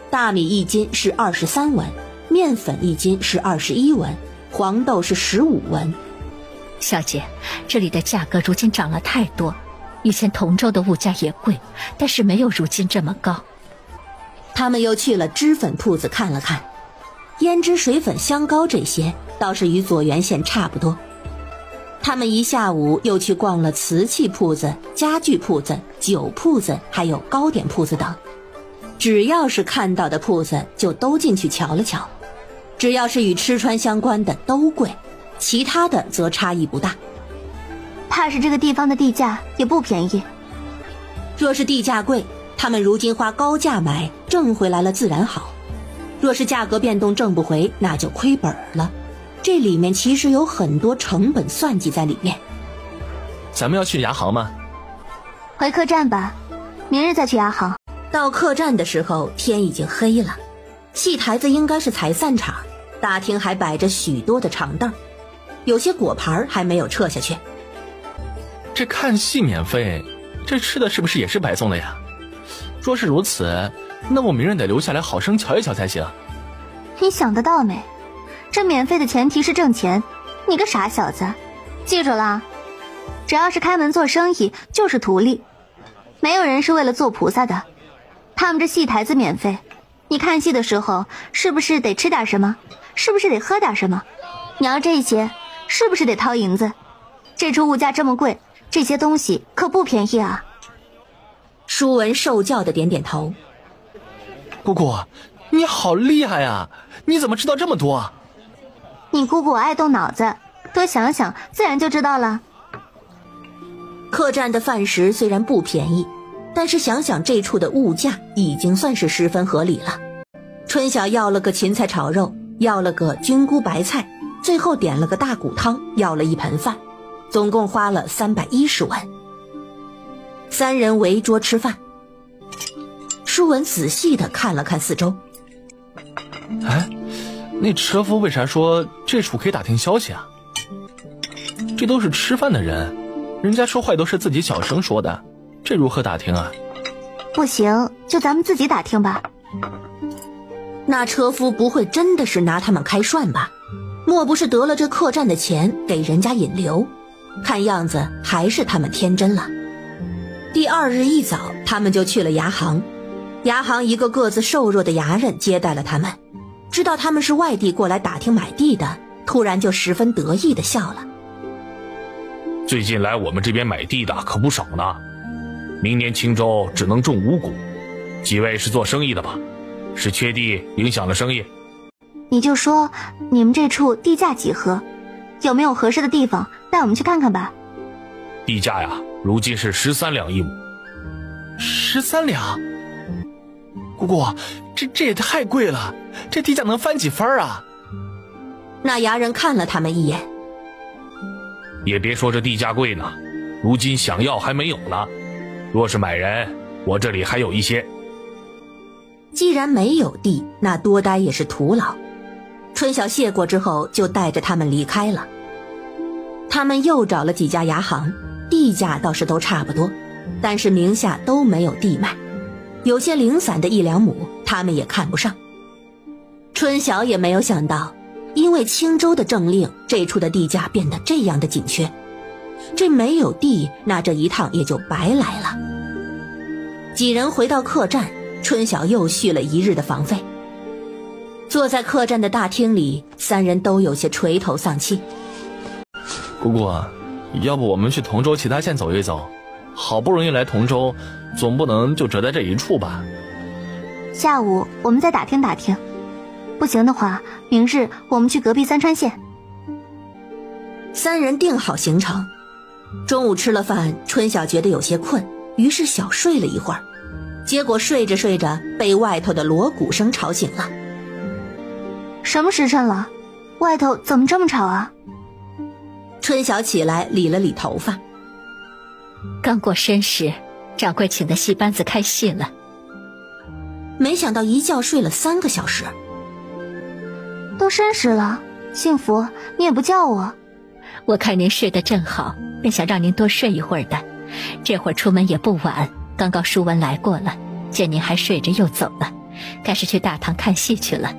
大米1斤是23文，面粉1斤是21文，黄豆是15文。小姐，这里的价格如今涨了太多，以前同州的物价也贵，但是没有如今这么高。他们又去了脂粉铺子看了看，胭脂水粉、香膏这些倒是与左源县差不多。他们一下午又去逛了瓷器铺子、家具铺子、酒铺子，还有糕点铺子等。只要是看到的铺子就都进去瞧了瞧，只要是与吃穿相关的都贵，其他的则差异不大。怕是这个地方的地价也不便宜。若是地价贵，他们如今花高价买，挣回来了自然好；若是价格变动挣不回，那就亏本了。这里面其实有很多成本算计在里面。咱们要去牙行吗？回客栈吧，明日再去牙行。到客栈的时候天已经黑了，戏台子应该是才散场，大厅还摆着许多的长凳，有些果盘还没有撤下去。这看戏免费，这吃的是不是也是白送的呀？若是如此，那我明日得留下来好生瞧一瞧才行。你想得到没？这免费的前提是挣钱，你个傻小子，记住了，只要是开门做生意就是图利，没有人是为了做菩萨的。他们这戏台子免费，你看戏的时候是不是得吃点什么？是不是得喝点什么？你要这些是不是得掏银子？这出物价这么贵，这些东西可不便宜啊。舒文受教的点点头。姑姑，你好厉害呀，你怎么知道这么多？你姑姑爱动脑子，多想想自然就知道了。客栈的饭食虽然不便宜，但是想想这处的物价已经算是十分合理了。春晓要了个芹菜炒肉，要了个菌菇白菜，最后点了个大骨汤，要了一盆饭，总共花了310文。3人围桌吃饭。舒文仔细地看了看四周。哎，那车夫为啥说这处可以打听消息啊？这都是吃饭的人，人家说话都是自己小声说的，这如何打听啊？不行，就咱们自己打听吧。那车夫不会真的是拿他们开涮吧？莫不是得了这客栈的钱给人家引流？看样子还是他们天真了。第2日一早，他们就去了牙行。牙行一个个子瘦弱的牙人接待了他们，知道他们是外地过来打听买地的，突然就十分得意地笑了。最近来我们这边买地的可不少呢，明年青州只能种5谷，几位是做生意的吧？是缺地影响了生意？你就说你们这处地价几何，有没有合适的地方带我们去看看吧。地价呀，如今是13两1亩。13两？姑姑，这也太贵了，这地价能翻几番啊？那牙人看了他们一眼。也别说这地价贵呢，如今想要还没有呢。若是买人，我这里还有一些。既然没有地，那多待也是徒劳。春晓谢过之后，就带着他们离开了。他们又找了几家牙行，地价倒是都差不多，但是名下都没有地卖，有些零散的1两亩他们也看不上。春晓也没有想到，因为青州的政令，这处的地价变得这样的紧缺。这没有地，那这一趟也就白来了。几人回到客栈，春晓又续了1日的房费。坐在客栈的大厅里，3人都有些垂头丧气。姑姑，要不我们去同州其他县走一走？好不容易来同州，总不能就折在这一处吧？下午我们再打听打听，不行的话，明日我们去隔壁三川县。3人定好行程。中午吃了饭，春晓觉得有些困，于是小睡了一会儿，结果睡着睡着被外头的锣鼓声吵醒了。什么时辰了？外头怎么这么吵啊？春晓起来理了理头发。刚过申时，掌柜请的戏班子开戏了。没想到一觉睡了3个小时。都申时了，幸福，你也不叫我。我看您睡得正好，便想让您多睡一会儿的。这会儿出门也不晚，刚刚舒文来过了，见您还睡着又走了，该是去大堂看戏去了。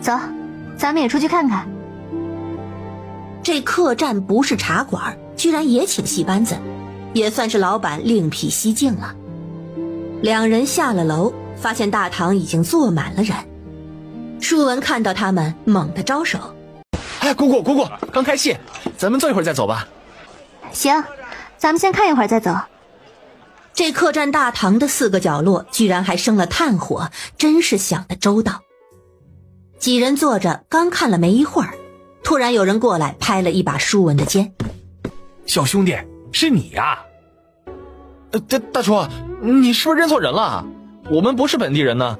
走，咱们也出去看看。这客栈不是茶馆，居然也请戏班子，也算是老板另辟蹊径了。2人下了楼，发现大堂已经坐满了人。舒文看到他们，猛地招手：“哎，姑姑，刚开戏，咱们坐一会儿再走吧。”行，咱们先看一会儿再走。这客栈大堂的4个角落居然还生了炭火，真是想得周到。几人坐着，刚看了没一会儿，突然有人过来拍了一把舒文的肩：“小兄弟，是你呀！”大叔，你是不是认错人了？我们不是本地人呢。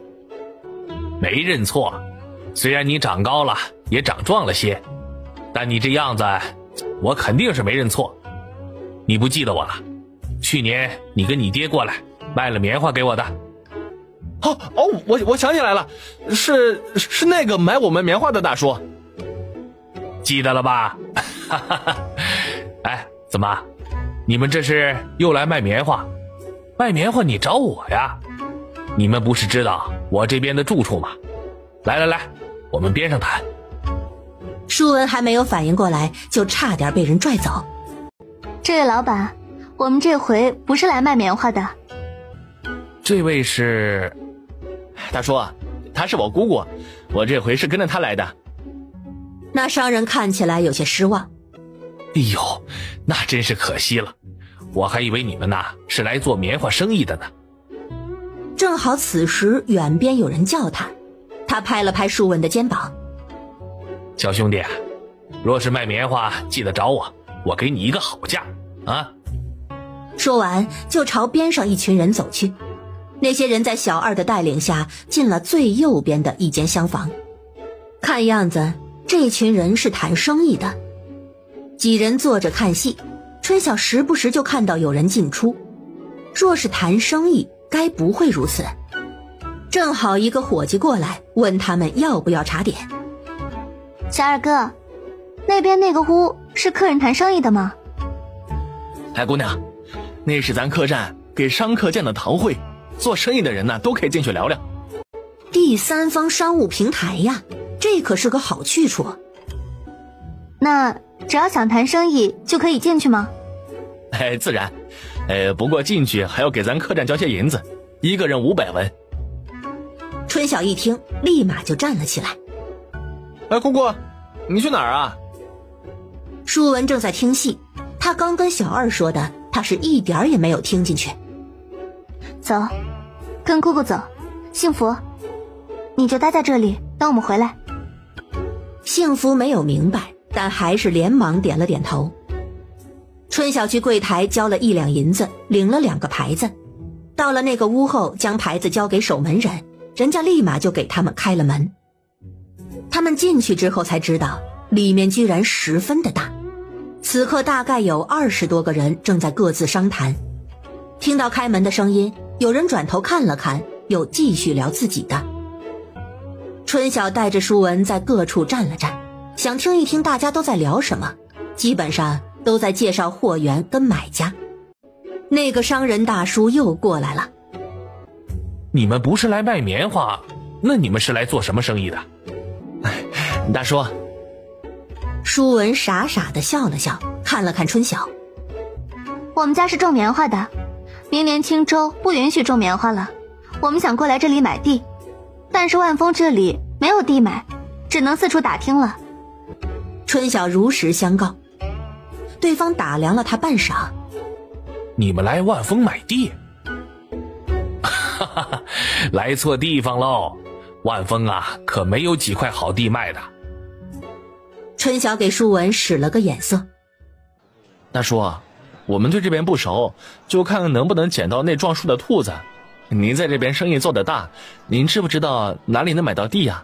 没认错，虽然你长高了，也长壮了些，但你这样子，我肯定是没认错。你不记得我了？去年你跟你爹过来卖了棉花给我的。我想起来了，是那个买我们棉花的大叔。记得了吧？哎，怎么，你们这是又来卖棉花？卖棉花你找我呀？你们不是知道我这边的住处吗？来，我们边上谈。舒文还没有反应过来，就差点被人拽走。这位老板，我们这回不是来卖棉花的。这位是？大叔，他是我姑姑，我这回是跟着他来的。那商人看起来有些失望。哎呦，那真是可惜了，我还以为你们呐是来做棉花生意的呢。正好此时远边有人叫他，他拍了拍舒文的肩膀。小兄弟，若是卖棉花记得找我，我给你一个好价啊。说完就朝边上一群人走去。那些人在小二的带领下进了最右边的一间厢房，看样子这群人是谈生意的。几人坐着看戏，春晓时不时就看到有人进出，若是谈生意该不会如此。正好一个伙计过来问他们要不要茶点。小二哥，那边那个屋是客人谈生意的吗？哎，姑娘，那是咱客栈给商客建的堂会，做生意的人呢都可以进去聊聊。第三方商务平台呀，这可是个好去处。那只要想谈生意就可以进去吗？哎，自然。不过进去还要给咱客栈交些银子，一个人500文。春晓一听，立马就站了起来。哎，姑姑，你去哪儿啊？舒文正在听戏，他刚跟小二说的，他是一点儿也没有听进去。走，跟姑姑走。幸福，你就待在这里，等我们回来。幸福没有明白，但还是连忙点了点头。春晓去柜台交了1两银子，领了2个牌子。到了那个屋后，将牌子交给守门人，人家立马就给他们开了门。他们进去之后才知道，里面居然十分的大。此刻大概有20多个人正在各自商谈。听到开门的声音，有人转头看了看，又继续聊自己的。春晓带着舒文在各处站了站，想听一听大家都在聊什么，基本上都在介绍货源跟买家。那个商人大叔又过来了。你们不是来卖棉花，那你们是来做什么生意的？大叔。舒文傻傻地笑了笑，看了看春晓。我们家是种棉花的，明年青州不允许种棉花了，我们想过来这里买地，但是万丰这里没有地买，只能四处打听了。春晓如实相告。对方打量了他半晌。你们来万丰买地？哈哈，来错地方喽，万丰啊可没有几块好地卖的。春晓给舒文使了个眼色。大叔，我们对这边不熟，就看看能不能捡到那撞树的兔子。您在这边生意做得大，您知不知道哪里能买到地呀？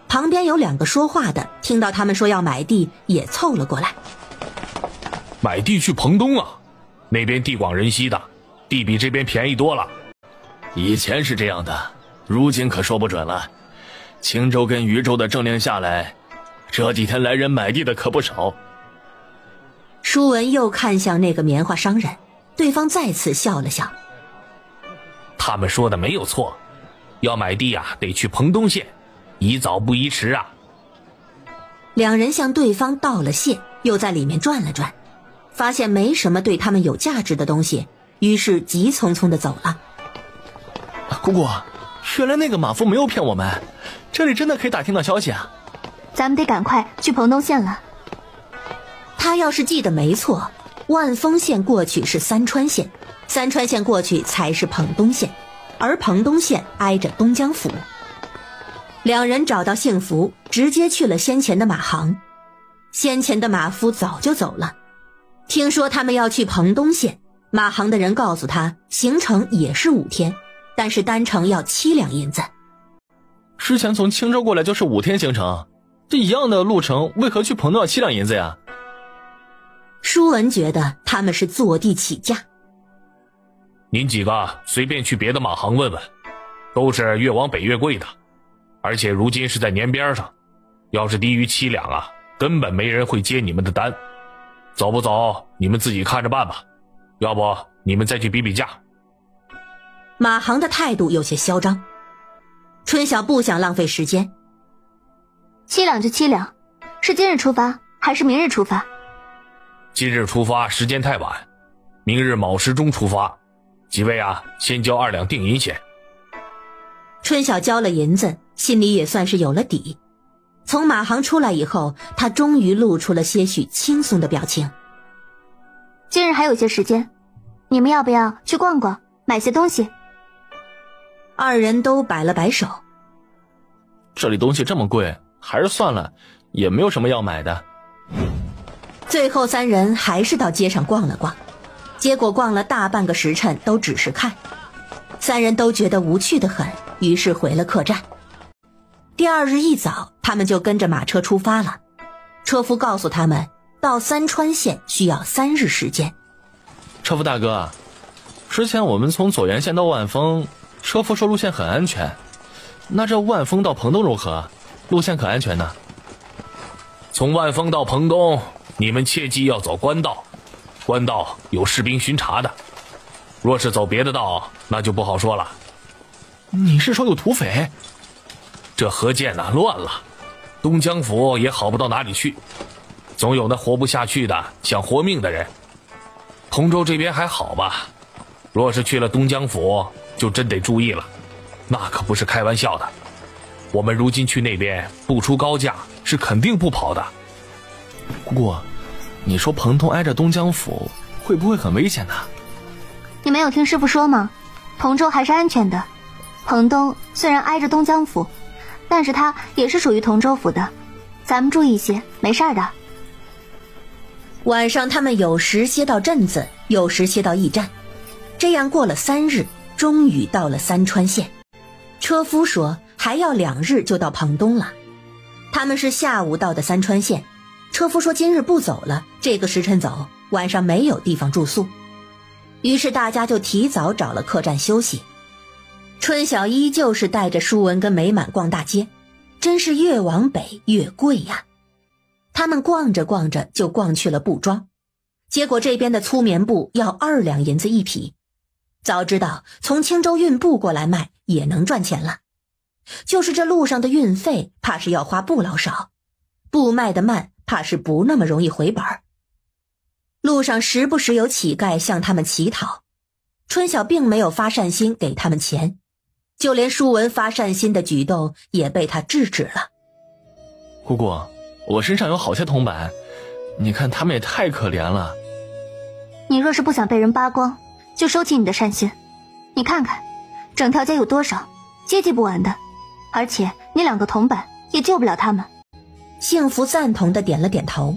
旁边有2个说话的，听到他们说要买地，也凑了过来。买地去彭东啊，那边地广人稀的，地比这边便宜多了。以前是这样的，如今可说不准了。青州跟渝州的政令下来，这几天来人买地的可不少。舒文又看向那个棉花商人，对方再次笑了笑。他们说的没有错，要买地啊，得去彭东县，宜早不宜迟啊。2人向对方道了谢，又在里面转了转，发现没什么对他们有价值的东西，于是急匆匆地走了。姑姑，原来那个马夫没有骗我们，这里真的可以打听到消息啊。咱们得赶快去彭东县了。他要是记得没错，万丰县过去是三川县，三川县过去才是彭东县，而彭东县挨着东江府。2人找到幸福，直接去了先前的马行。先前的马夫早就走了，听说他们要去彭东县，马行的人告诉他行程也是5天，但是单程要7两银子。之前从青州过来就是5天行程，这一样的路程，为何去彭东要7两银子呀？舒文觉得他们是坐地起价。您几个随便去别的马行问问，都是越往北越贵的，而且如今是在年边上，要是低于7两啊，根本没人会接你们的单。走不走，你们自己看着办吧，要不你们再去比比价。马航的态度有些嚣张，春晓不想浪费时间。7两就7两，是今日出发还是明日出发？今日出发时间太晚，明日卯时中出发。几位啊，先交2两定银钱。春晓交了银子，心里也算是有了底。从马航出来以后，他终于露出了些许轻松的表情。今日还有些时间，你们要不要去逛逛，买些东西？二人都摆了摆手。这里东西这么贵，还是算了，也没有什么要买的。最后3人还是到街上逛了逛，结果逛了大半个时辰都只是看，3人都觉得无趣得很，于是回了客栈。第2日一早，他们就跟着马车出发了。车夫告诉他们，到三川县需要3日时间。车夫大哥，之前我们从左源县到万丰，车夫说路线很安全，那这万丰到彭东如何？路线可安全呢？从万丰到彭东，你们切记要走官道，官道有士兵巡查的。若是走别的道，那就不好说了。你是说有土匪？这河涧呐乱了，东江府也好不到哪里去，总有那活不下去的想活命的人。同州这边还好吧，若是去了东江府，就真得注意了，那可不是开玩笑的。我们如今去那边不出高价是肯定不跑的。姑姑，你说彭东挨着东江府，会不会很危险呢？你没有听师傅说吗？同州还是安全的。彭东虽然挨着东江府，但是他也是属于同州府的，咱们注意一些，没事的。晚上他们有时歇到镇子，有时歇到驿站，这样过了3日，终于到了三川县。车夫说还要2日就到彭东了。他们是下午到的三川县，车夫说今日不走了，这个时辰走，晚上没有地方住宿，于是大家就提早找了客栈休息。春晓依旧是带着舒文跟美满逛大街，真是越往北越贵呀。他们逛着逛着就逛去了布庄，结果这边的粗棉布要2两银子一匹，早知道从青州运布过来卖也能赚钱了，就是这路上的运费怕是要花不老少，布卖得慢，怕是不那么容易回本。路上时不时有乞丐向他们乞讨，春晓并没有发善心给他们钱，就连舒文发善心的举动也被他制止了。姑姑，我身上有好些铜板，你看他们也太可怜了。你若是不想被人扒光，就收起你的善心。你看看整条街有多少，接济不完的，而且你2个铜板也救不了他们。幸福赞同地点了点头。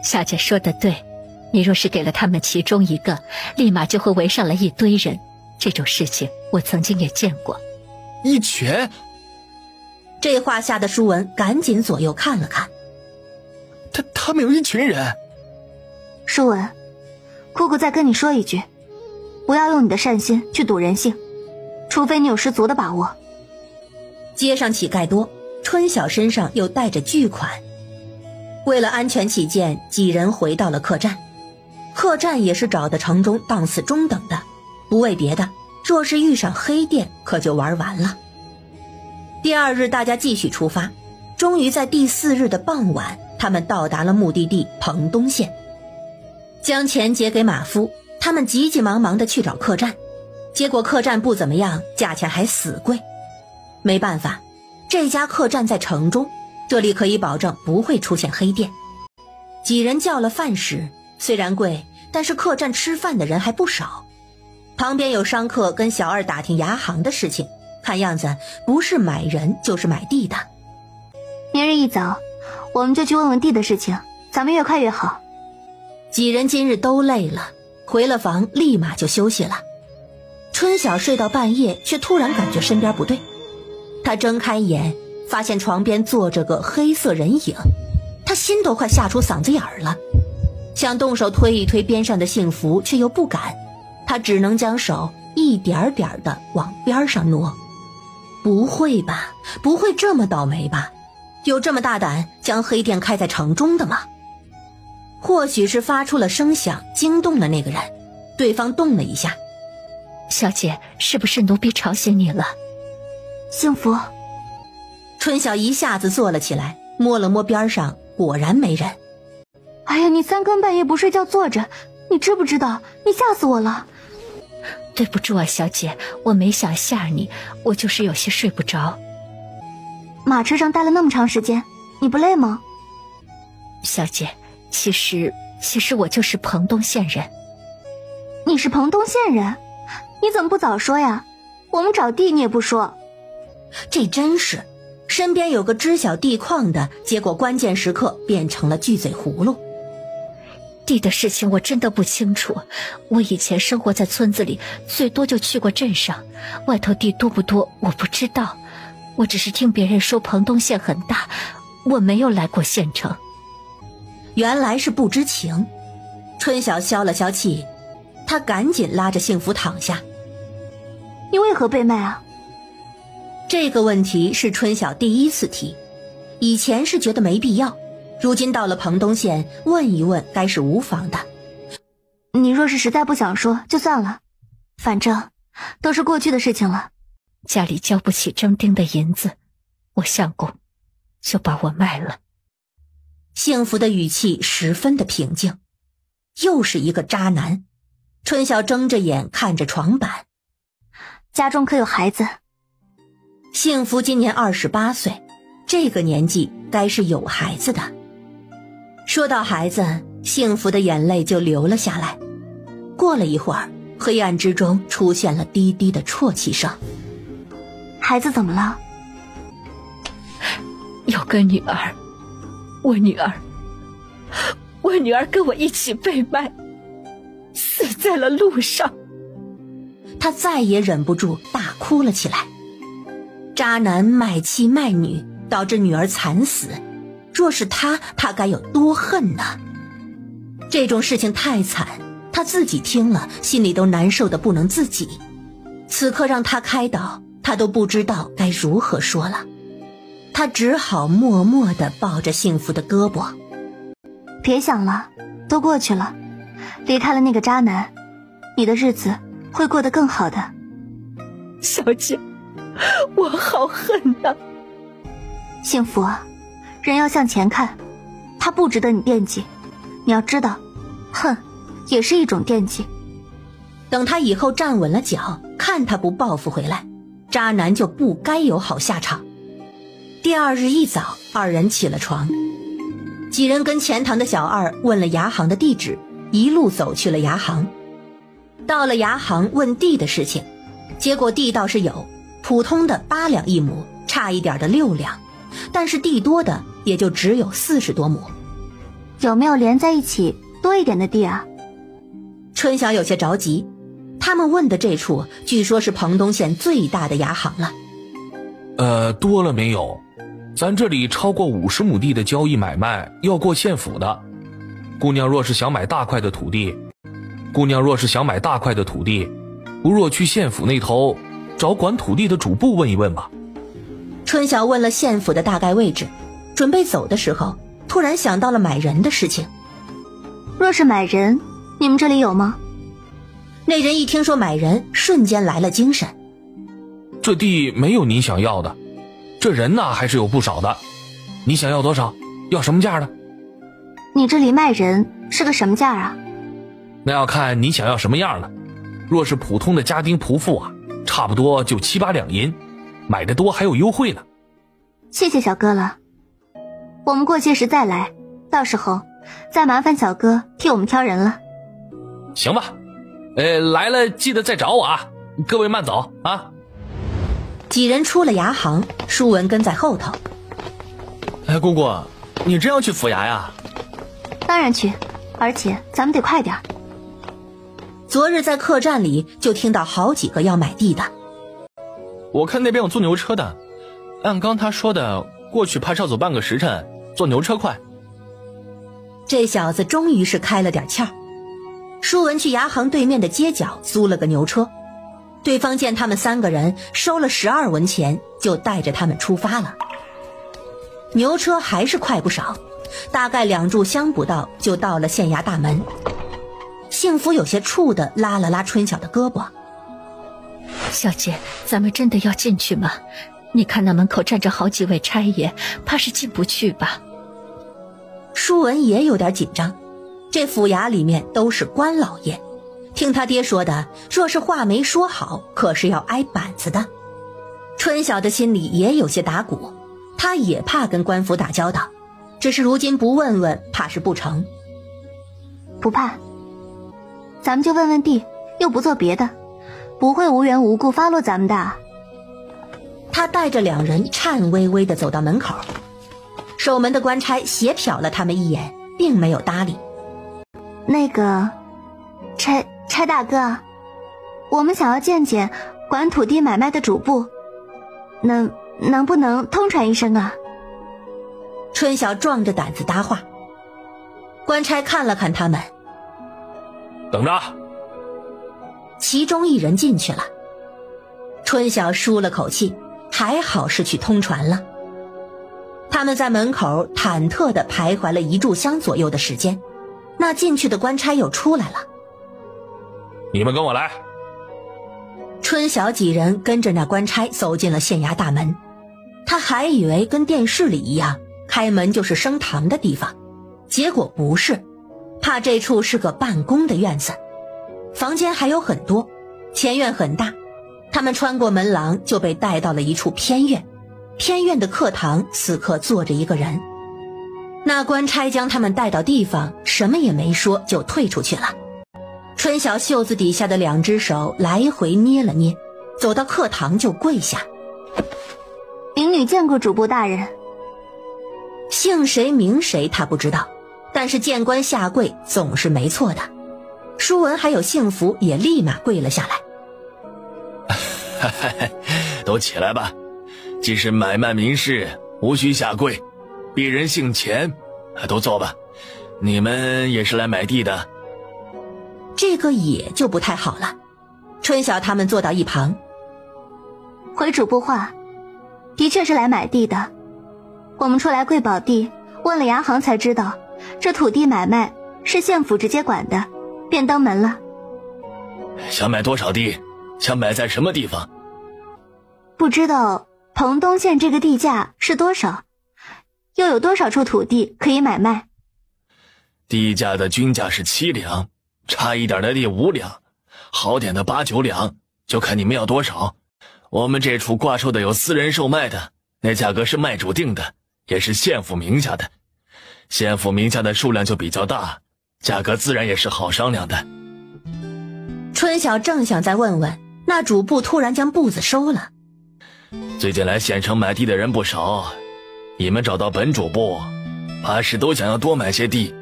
小姐说得对，你若是给了他们其中一个，立马就会围上来一堆人，这种事情我曾经也见过。一群？这话吓得舒文赶紧左右看了看。他们有一群人。舒文，姑姑再跟你说一句，不要用你的善心去赌人性，除非你有十足的把握。街上乞丐多，春晓身上又带着巨款，为了安全起见，几人回到了客栈。客栈也是找的城中档次中等的，不为别的，若是遇上黑店可就玩完了。第2日大家继续出发，终于在第4日的傍晚，他们到达了目的地彭东县。将钱结给马夫，他们急急忙忙地去找客栈，结果客栈不怎么样，价钱还死贵。没办法，这家客栈在城中，这里可以保证不会出现黑店。几人叫了饭食，虽然贵，但是客栈吃饭的人还不少。旁边有商客跟小二打听牙行的事情，看样子不是买人就是买地的。明日一早我们就去问问地的事情，咱们越快越好。几人今日都累了，回了房立马就休息了。春晓睡到半夜，却突然感觉身边不对，他睁开眼，发现床边坐着个黑色人影，他心都快吓出嗓子眼儿了，想动手推一推边上的幸福，却又不敢，他只能将手一点点的往边上挪。不会吧，不会这么倒霉吧？有这么大胆将黑店开在城中的吗？或许是发出了声响惊动了那个人，对方动了一下。小姐，是不是奴婢吵醒你了？幸福。春晓一下子坐了起来，摸了摸边上，果然没人。哎呀，你3更半夜不睡觉坐着，你知不知道？你吓死我了。对不住啊，小姐，我没想吓你，我就是有些睡不着。马车上待了那么长时间，你不累吗？小姐，其实我就是彭东县人。你是彭东县人？你怎么不早说呀？我们找地你也不说。这真是，身边有个知晓地况的，结果关键时刻变成了巨嘴葫芦。地的事情我真的不清楚，我以前生活在村子里，最多就去过镇上，外头地多不多我不知道，我只是听别人说彭东县很大，我没有来过县城。原来是不知情。春晓消了消气，他赶紧拉着幸福躺下。你为何被卖啊？这个问题是春晓第一次提，以前是觉得没必要，如今到了彭东县，问一问该是无妨的。你若是实在不想说就算了，反正都是过去的事情了。家里交不起征丁的银子，我相公就把我卖了。幸福的语气十分的平静。又是一个渣男。春晓睁着眼看着床板。家中可有孩子？幸福今年28岁，这个年纪该是有孩子的。说到孩子，幸福的眼泪就流了下来。过了一会儿，黑暗之中出现了低低的啜泣声。孩子怎么了？有个女儿，我女儿跟我一起被卖，死在了路上。他再也忍不住大哭了起来。渣男卖妻卖女，导致女儿惨死，若是他该有多恨呢？这种事情太惨，他自己听了心里都难受得不能自己。此刻让他开导，他都不知道该如何说了。他只好默默地抱着幸福的胳膊。别想了，都过去了。离开了那个渣男，你的日子会过得更好的。小姐，我好恨啊。幸福啊，人要向前看，他不值得你惦记。你要知道，恨也是一种惦记。等他以后站稳了脚，看他不报复回来，渣男就不该有好下场。第二日一早，二人起了床，几人跟钱塘的小二问了牙行的地址，一路走去了牙行。到了牙行问地的事情，结果地倒是有，普通的8两1亩，差一点的6两，但是地多的也就只有40多亩。有没有连在一起多一点的地啊？春晓有些着急，他们问的这处据说是彭东县最大的牙行了。多了没有？咱这里超过50亩地的交易买卖要过县府的。姑娘若是想买大块的土地，不若去县府那头找管土地的主簿问一问吧。春晓问了县府的大概位置，准备走的时候，突然想到了买人的事情。若是买人，你们这里有吗？那人一听说买人，瞬间来了精神。这地没有您想要的，这人呢还是有不少的。你想要多少？要什么价的？你这里卖人是个什么价啊？那要看你想要什么样的。若是普通的家丁仆妇啊，差不多就7、8两银，买的多还有优惠呢。谢谢小哥了，我们过些时再来，到时候再麻烦小哥替我们挑人了。行吧，来了记得再找我啊，各位慢走啊。几人出了牙行，舒文跟在后头。姑姑，你真要去府衙呀？当然去，而且咱们得快点。昨日在客栈里就听到好几个要买地的。我看那边有租牛车的，按刚他说的，过去怕是要走半个时辰，坐牛车快。这小子终于是开了点窍。舒文去牙行对面的街角租了个牛车，对方见他们3个人收了12文钱，就带着他们出发了。牛车还是快不少，大概2炷香不到就到了县衙大门。幸福有些怵地拉了拉春晓的胳膊。小姐，咱们真的要进去吗？你看那门口站着好几位差爷，怕是进不去吧。舒文也有点紧张，这府衙里面都是官老爷，听他爹说的，若是话没说好，可是要挨板子的。春晓的心里也有些打鼓，他也怕跟官府打交道，只是如今不问问，怕是不成。不怕，咱们就问问地，又不做别的，不会无缘无故发落咱们的。他带着2人颤巍巍地走到门口，守门的官差斜瞟了他们一眼，并没有搭理。那个差大哥，我们想要见见管土地买卖的主簿，能不能通传一声啊？春晓壮着胆子搭话。官差看了看他们，等着。其中一人进去了。春晓舒了口气，还好是去通传了。他们在门口忐忑地徘徊了1炷香左右的时间，那进去的官差又出来了。你们跟我来。春晓几人跟着那官差走进了县衙大门，他还以为跟电视里一样，开门就是升堂的地方，结果不是，怕这处是个办公的院子，房间还有很多，前院很大。他们穿过门廊就被带到了一处偏院，偏院的客堂此刻坐着一个人。那官差将他们带到地方，什么也没说就退出去了。春晓袖子底下的2只手来回捏了捏，走到客堂就跪下。民女见过主簿大人。姓谁名谁他不知道，但是见官下跪总是没错的。舒文还有幸福也立马跪了下来。都起来吧，既是买卖民事，无需下跪，鄙人姓钱，都坐吧。你们也是来买地的？这个也就不太好了。春晓他们坐到一旁。回主簿话，的确是来买地的。我们出来贵宝地，问了衙行才知道，这土地买卖是县府直接管的，便登门了。想买多少地？想买在什么地方？不知道彭东县这个地价是多少，又有多少处土地可以买卖？地价的均价是7两，差一点的地5两，好点的8、9两，就看你们要多少。我们这处挂售的有私人售卖的，那价格是卖主定的，也是县府名下的。县府名下的数量就比较大，价格自然也是好商量的。春晓正想再问问，那主簿突然将簿子收了。最近来县城买地的人不少，你们找到本主簿，怕是都想要多买些地。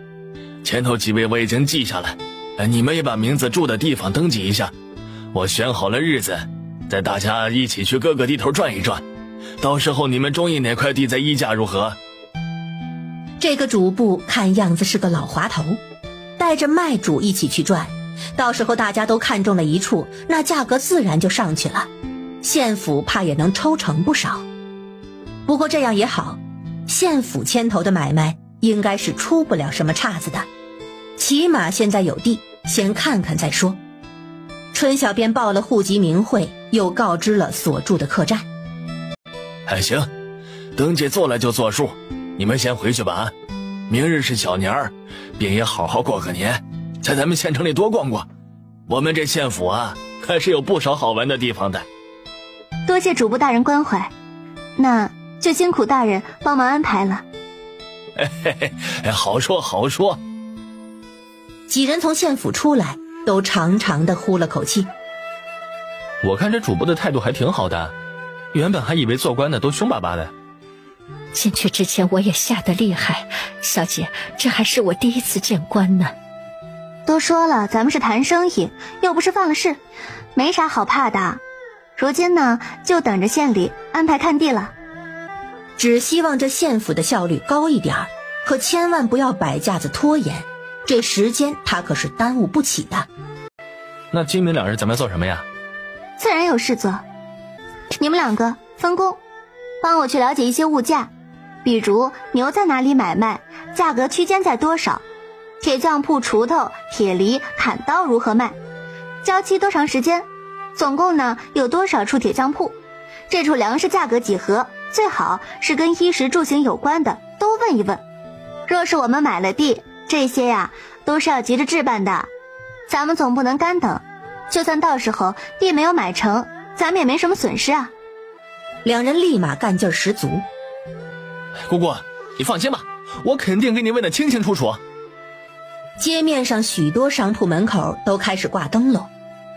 前头几位我已经记下了，你们也把名字住的地方登记一下，我选好了日子，带大家一起去各个地头转一转，到时候你们中意哪块地再议价如何？这个主簿看样子是个老滑头，带着卖主一起去转，到时候大家都看中了一处，那价格自然就上去了，县府怕也能抽成不少。不过这样也好，县府牵头的买卖应该是出不了什么岔子的，起码现在有地，先看看再说。春晓便报了户籍名讳，又告知了所住的客栈。行，登记做了就作数，你们先回去吧。明日是小年儿，便也好好过个年，在咱们县城里多逛逛。我们这县府啊，还是有不少好玩的地方的。多谢主簿大人关怀，那就辛苦大人帮忙安排了。好说好说。几人从县府出来，都长长的呼了口气。我看这主簿的态度还挺好的，原本还以为做官的都凶巴巴的。进去之前我也吓得厉害，小姐，这还是我第一次见官呢。都说了，咱们是谈生意，又不是犯了事，没啥好怕的。如今呢，就等着县里安排看地了。只希望这县府的效率高一点，可千万不要摆架子拖延，这时间他可是耽误不起的。那今明两日咱们做什么呀？自然有事做。你们两个分工，帮我去了解一些物价，比如牛在哪里买卖，价格区间在多少，铁匠铺锄头、铁犁、砍刀如何卖，交期多长时间，总共呢有多少处铁匠铺，这处粮食价格几何，最好是跟衣食住行有关的都问一问。若是我们买了地，这些呀都是要急着置办的，咱们总不能干等，就算到时候地没有买成，咱们也没什么损失啊。两人立马干劲十足。姑姑，你放心吧，我肯定给你问得清清楚楚。街面上许多商铺门口都开始挂灯笼，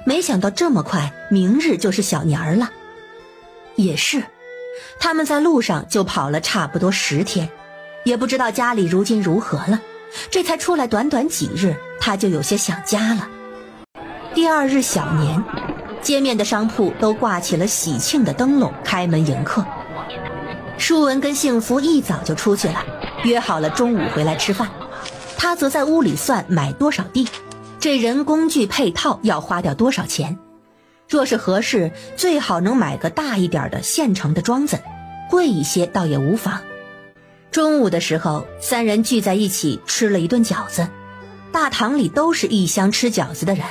没想到这么快，明日就是小年儿了。也是，他们在路上就跑了差不多10天，也不知道家里如今如何了。这才出来短短几日，他就有些想家了。第二日小年，街面的商铺都挂起了喜庆的灯笼，开门迎客。舒文跟幸福一早就出去了，约好了中午回来吃饭。他则在屋里算买多少地，这人工具配套要花掉多少钱。若是合适，最好能买个大一点的现成的庄子，贵一些倒也无妨。中午的时候，三人聚在一起吃了一顿饺子，大堂里都是异乡吃饺子的人，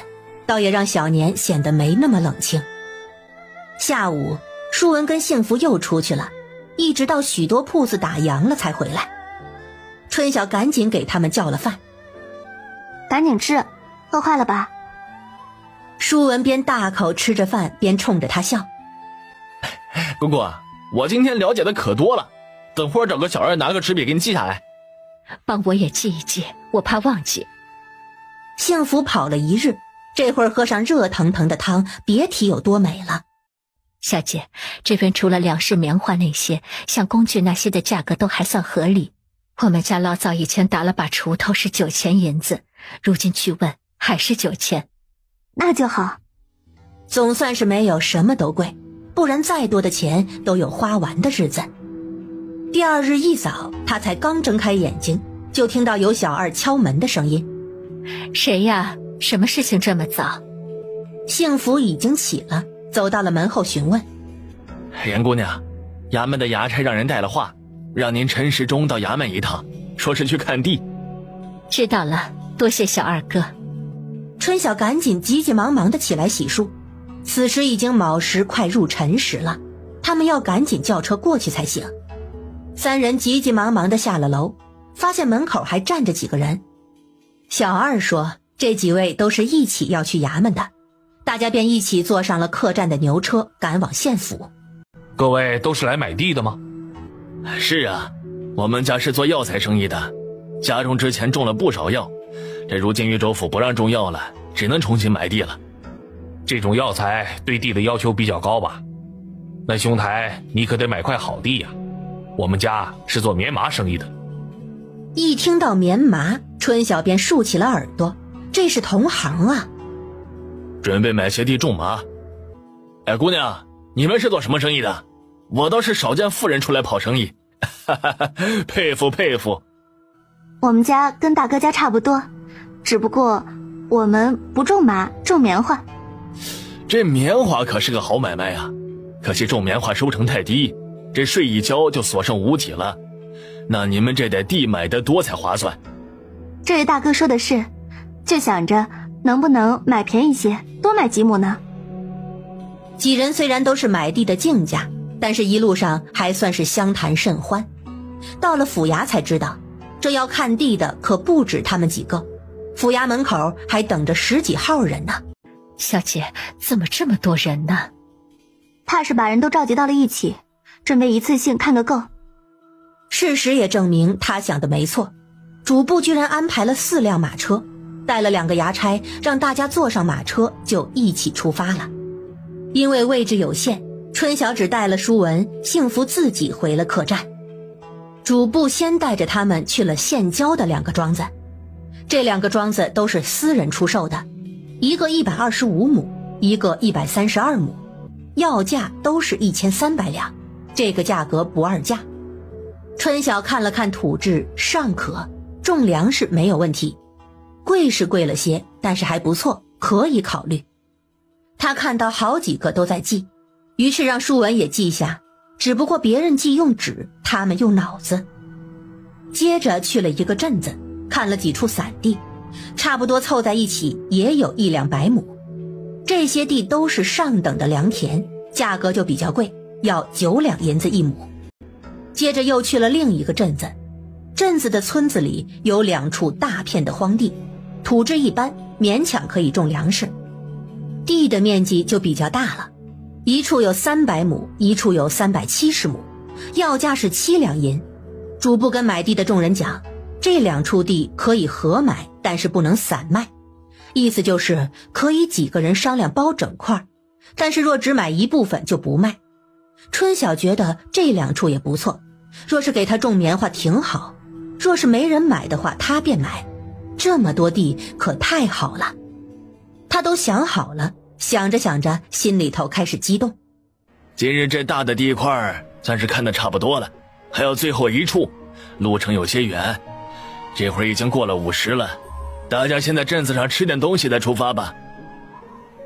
倒也让小年显得没那么冷清。下午，舒文跟幸福又出去了，一直到许多铺子打烊了才回来。春晓赶紧给他们叫了饭，赶紧吃，饿坏了吧？舒文边大口吃着饭边冲着他笑。姑姑，我今天了解的可多了，等会儿找个小二拿个纸笔给你记下来。帮我也记一记，我怕忘记。幸福跑了一日，这会儿喝上热腾腾的汤，别提有多美了。小姐，这边除了粮食、棉花那些，像工具那些的价格都还算合理。我们家老早以前打了把锄头是9000银子，如今去问还是9000。那就好，总算是没有什么都贵，不然再多的钱都有花完的日子。第二日一早，他才刚睁开眼睛，就听到有小二敲门的声音。谁呀？什么事情这么早？幸福已经起了，走到了门后询问。严姑娘，衙门的衙差让人带了话，让您陈时中到衙门一趟，说是去看地。知道了，多谢小二哥。春晓赶紧急急忙忙地起来洗漱，此时已经卯时快入辰时了，他们要赶紧叫车过去才行。三人急急忙忙地下了楼，发现门口还站着几个人。小二说这几位都是一起要去衙门的，大家便一起坐上了客栈的牛车，赶往县府。各位都是来买地的吗？是啊，我们家是做药材生意的，家中之前种了不少药，这如今豫州府不让种药了，只能重新买地了。这种药材对地的要求比较高吧？那兄台，你可得买块好地呀。我们家是做棉麻生意的。一听到棉麻，春晓便竖起了耳朵，这是同行啊。准备买些地种麻。哎，姑娘，你们是做什么生意的？我倒是少见妇人出来跑生意，佩服佩服。我们家跟大哥家差不多，只不过我们不种麻，种棉花。这棉花可是个好买卖啊，可惜种棉花收成太低，这税一交就所剩无几了。那你们这得地买得多才划算。这位大哥说的是，就想着能不能买便宜些，多买几亩呢？几人虽然都是买地的竞价，但是一路上还算是相谈甚欢。到了府衙才知道，这要看地的可不止他们几个，府衙门口还等着10几号人呢。小姐，怎么这么多人呢？怕是把人都召集到了一起，准备一次性看个够。事实也证明他想的没错，主簿居然安排了4辆马车，带了2个衙差，让大家坐上马车就一起出发了。因为位置有限，春晓只带了舒文，幸福自己回了客栈。主簿先带着他们去了县郊的2个庄子，这2个庄子都是私人出售的，一个125亩，一个132亩，要价都是1300两，这个价格不二价。春晓看了看土质，尚可，种粮食没有问题，贵是贵了些，但是还不错，可以考虑。他看到好几个都在记，于是让舒文也记下，只不过别人记用纸，他们用脑子。接着去了一个镇子，看了几处散地，差不多凑在一起也有100-200亩。这些地都是上等的良田，价格就比较贵，要9两银子1亩。接着又去了另一个镇子，镇子的村子里有2处大片的荒地，土质一般，勉强可以种粮食。地的面积就比较大了，一处有300亩，一处有370亩，要价是7两银。主簿跟买地的众人讲，这2处地可以合买，但是不能散卖，意思就是可以几个人商量包整块，但是若只买一部分就不卖。春晓觉得这2处也不错，若是给他种棉花挺好，若是没人买的话他便买，这么多地可太好了。他都想好了，想着想着心里头开始激动。今日这大的地块算是看得差不多了，还有最后一处，路程有些远，这会儿已经过了午时了，大家先在镇子上吃点东西再出发吧。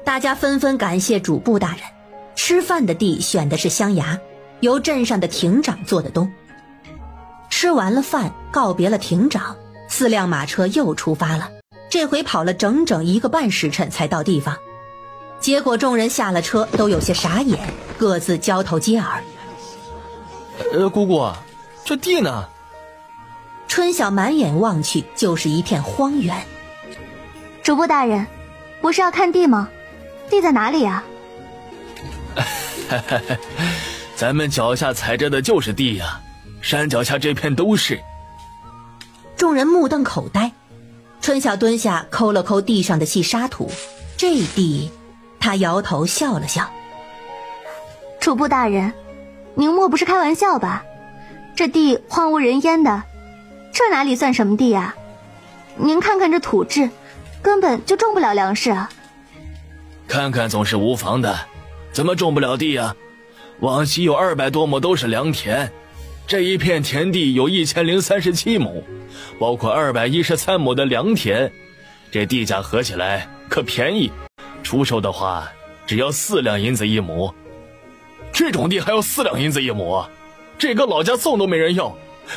大家纷纷感谢主簿大人，吃饭的地选的是乡衙，由镇上的亭长做的东。吃完了饭，告别了亭长，4辆马车又出发了，这回跑了整整1个半时辰才到地方。结果众人下了车都有些傻眼，各自交头接耳。姑姑，这地呢？春晓满眼望去，就是一片荒原。主簿大人，不是要看地吗？地在哪里啊？咱们脚下踩着的就是地呀，山脚下这片都是。众人目瞪口呆，春晓蹲下抠了抠地上的细沙土，这地他摇头笑了笑。主簿大人，您莫不是开玩笑吧？这地荒无人烟的，这哪里算什么地啊？您看看这土质，根本就种不了粮食啊。看看总是无妨的，怎么种不了地啊？往西有200多亩都是良田，这一片田地有1037亩，包括213亩的良田，这地价合起来可便宜，出售的话只要4两银子1亩。这种地还要4两银子1亩啊？这个老家送都没人要，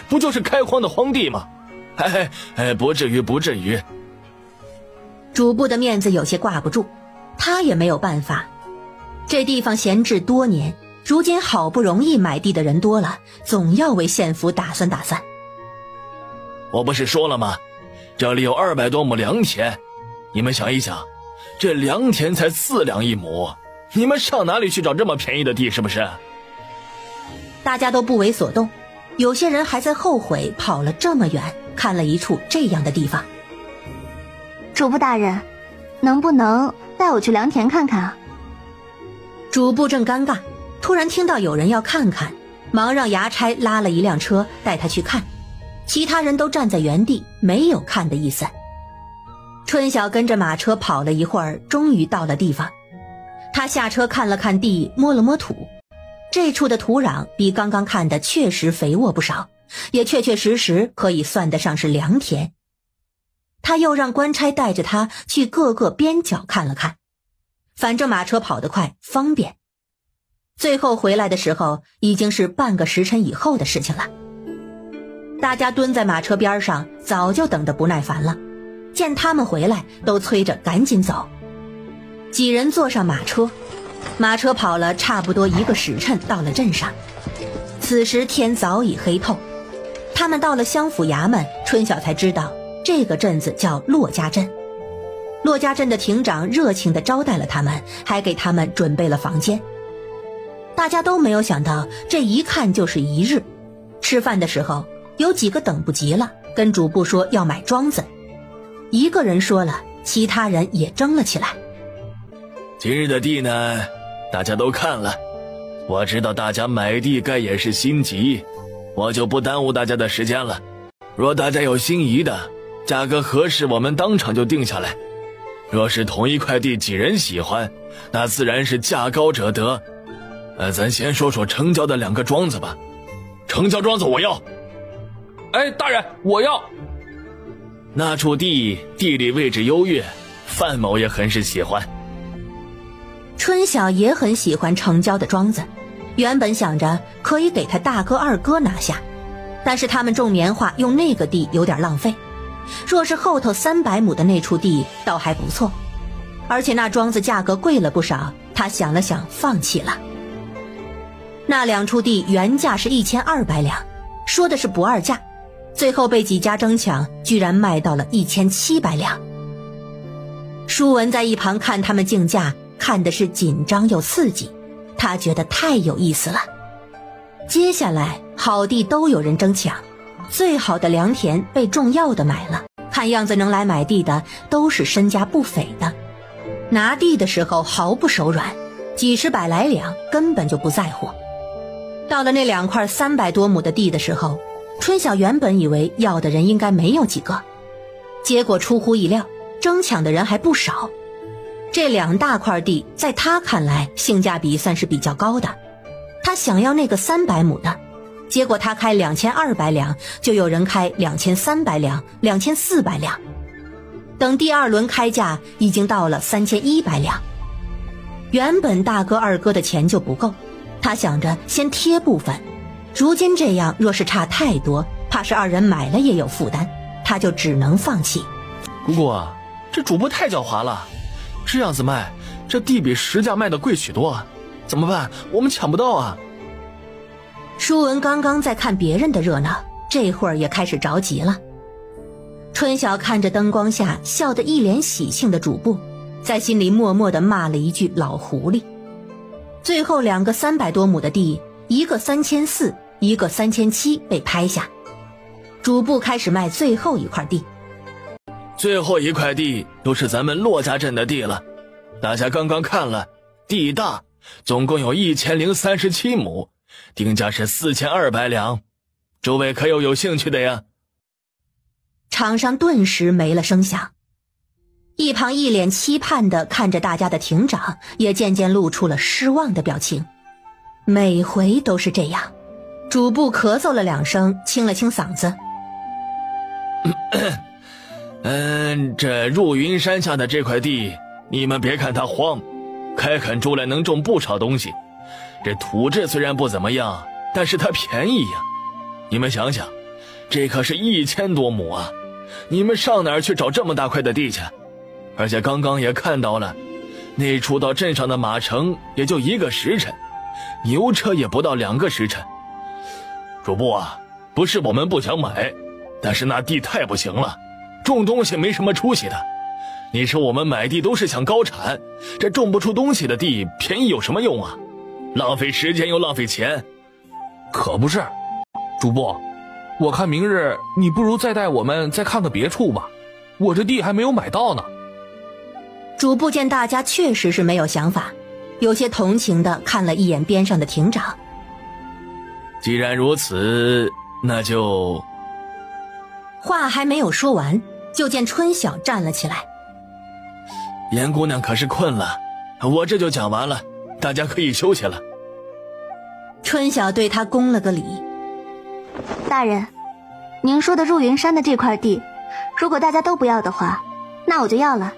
不就是开荒的荒地吗？不至于不至于。主簿的面子有些挂不住，他也没有办法。这地方闲置多年，如今好不容易买地的人多了，总要为县府打算打算。我不是说了吗？这里有200多亩良田，你们想一想，这良田才4两1亩，你们上哪里去找这么便宜的地，是不是？大家都不为所动，有些人还在后悔跑了这么远，看了一处这样的地方。主簿大人，能不能带我去良田看看啊？主簿正尴尬，突然听到有人要看看，忙让衙差拉了一辆车带他去看，其他人都站在原地，没有看的意思。春晓跟着马车跑了一会儿，终于到了地方。他下车看了看地，摸了摸土，这处的土壤比刚刚看的确实肥沃不少，也确确实实可以算得上是良田。他又让官差带着他去各个边角看了看，反正马车跑得快，方便。最后回来的时候，已经是半个时辰以后的事情了。大家蹲在马车边上，早就等得不耐烦了，见他们回来，都催着赶紧走。几人坐上马车，马车跑了差不多1个时辰，到了镇上。此时天早已黑透，他们到了乡府衙门，春晓才知道这个镇子叫骆家镇。骆家镇的亭长热情地招待了他们，还给他们准备了房间。大家都没有想到，这一看就是一日。吃饭的时候，有几个等不及了，跟主簿说要买庄子。一个人说了，其他人也争了起来。今日的地呢，大家都看了，我知道大家买地该也是心急，我就不耽误大家的时间了。若大家有心仪的，价格合适，我们当场就定下来。若是同一块地几人喜欢，那自然是价高者得。咱先说说成交的2个庄子吧。成交庄子我要，哎，大人，我要。那处地理位置优越，范某也很是喜欢。春晓也很喜欢城郊的庄子，原本想着可以给他大哥二哥拿下，但是他们种棉花用那个地有点浪费，若是后头300亩的那处地倒还不错，而且那庄子价格贵了不少，他想了想放弃了。那2处地原价是1200两，说的是不二价，最后被几家争抢，居然卖到了1700两。舒文在一旁看他们竞价，看的是紧张又刺激，他觉得太有意思了。接下来好地都有人争抢，最好的良田被种药的买了，看样子能来买地的都是身家不菲的。拿地的时候毫不手软，几十百来两根本就不在乎。到了那2块300多亩的地的时候，春晓原本以为要的人应该没有几个，结果出乎意料，争抢的人还不少。这2大块地在他看来性价比算是比较高的，他想要那个300亩的，结果他开2200两，就有人开2300两、2400两。等第2轮开价，已经到了3100两。原本大哥二哥的钱就不够，他想着先贴部分，如今这样若是差太多，怕是2人买了也有负担，他就只能放弃。姑姑啊，这主播太狡猾了，这样子卖，这地比实价卖的贵许多，怎么办？我们抢不到啊！舒文刚刚在看别人的热闹，这会儿也开始着急了。春晓看着灯光下笑得一脸喜庆的主簿，在心里默默地骂了一句老狐狸。最后2个300多亩的地，一个3400，一个3700被拍下。主簿开始卖最后一块地。最后一块地都是咱们骆家镇的地了，大家刚刚看了，地大，总共有1037亩，定价是4200两，诸位可有兴趣的呀？场上顿时没了声响，一旁一脸期盼地看着大家的庭长也渐渐露出了失望的表情。每回都是这样。主簿咳嗽了2声，清了清嗓子。这入云山下的这块地，你们别看它荒，开垦出来能种不少东西。这土质虽然不怎么样，但是它便宜呀。你们想想，这可是1000多亩啊，你们上哪儿去找这么大块的地去？而且刚刚也看到了，那处到镇上的马程也就1个时辰，牛车也不到2个时辰。主簿啊，不是我们不想买，但是那地太不行了，种东西没什么出息的。你说我们买地都是想高产，这种不出东西的地便宜有什么用啊？浪费时间又浪费钱。可不是，主簿，我看明日你不如再带我们再看个别处吧，我这地还没有买到呢。主簿见大家确实是没有想法，有些同情地看了一眼边上的庭长。既然如此，那就……话还没有说完，就见春晓站了起来。严姑娘可是困了，我这就讲完了，大家可以休息了。春晓对他躬了个礼。大人，您说的入云山的这块地，如果大家都不要的话，那我就要了。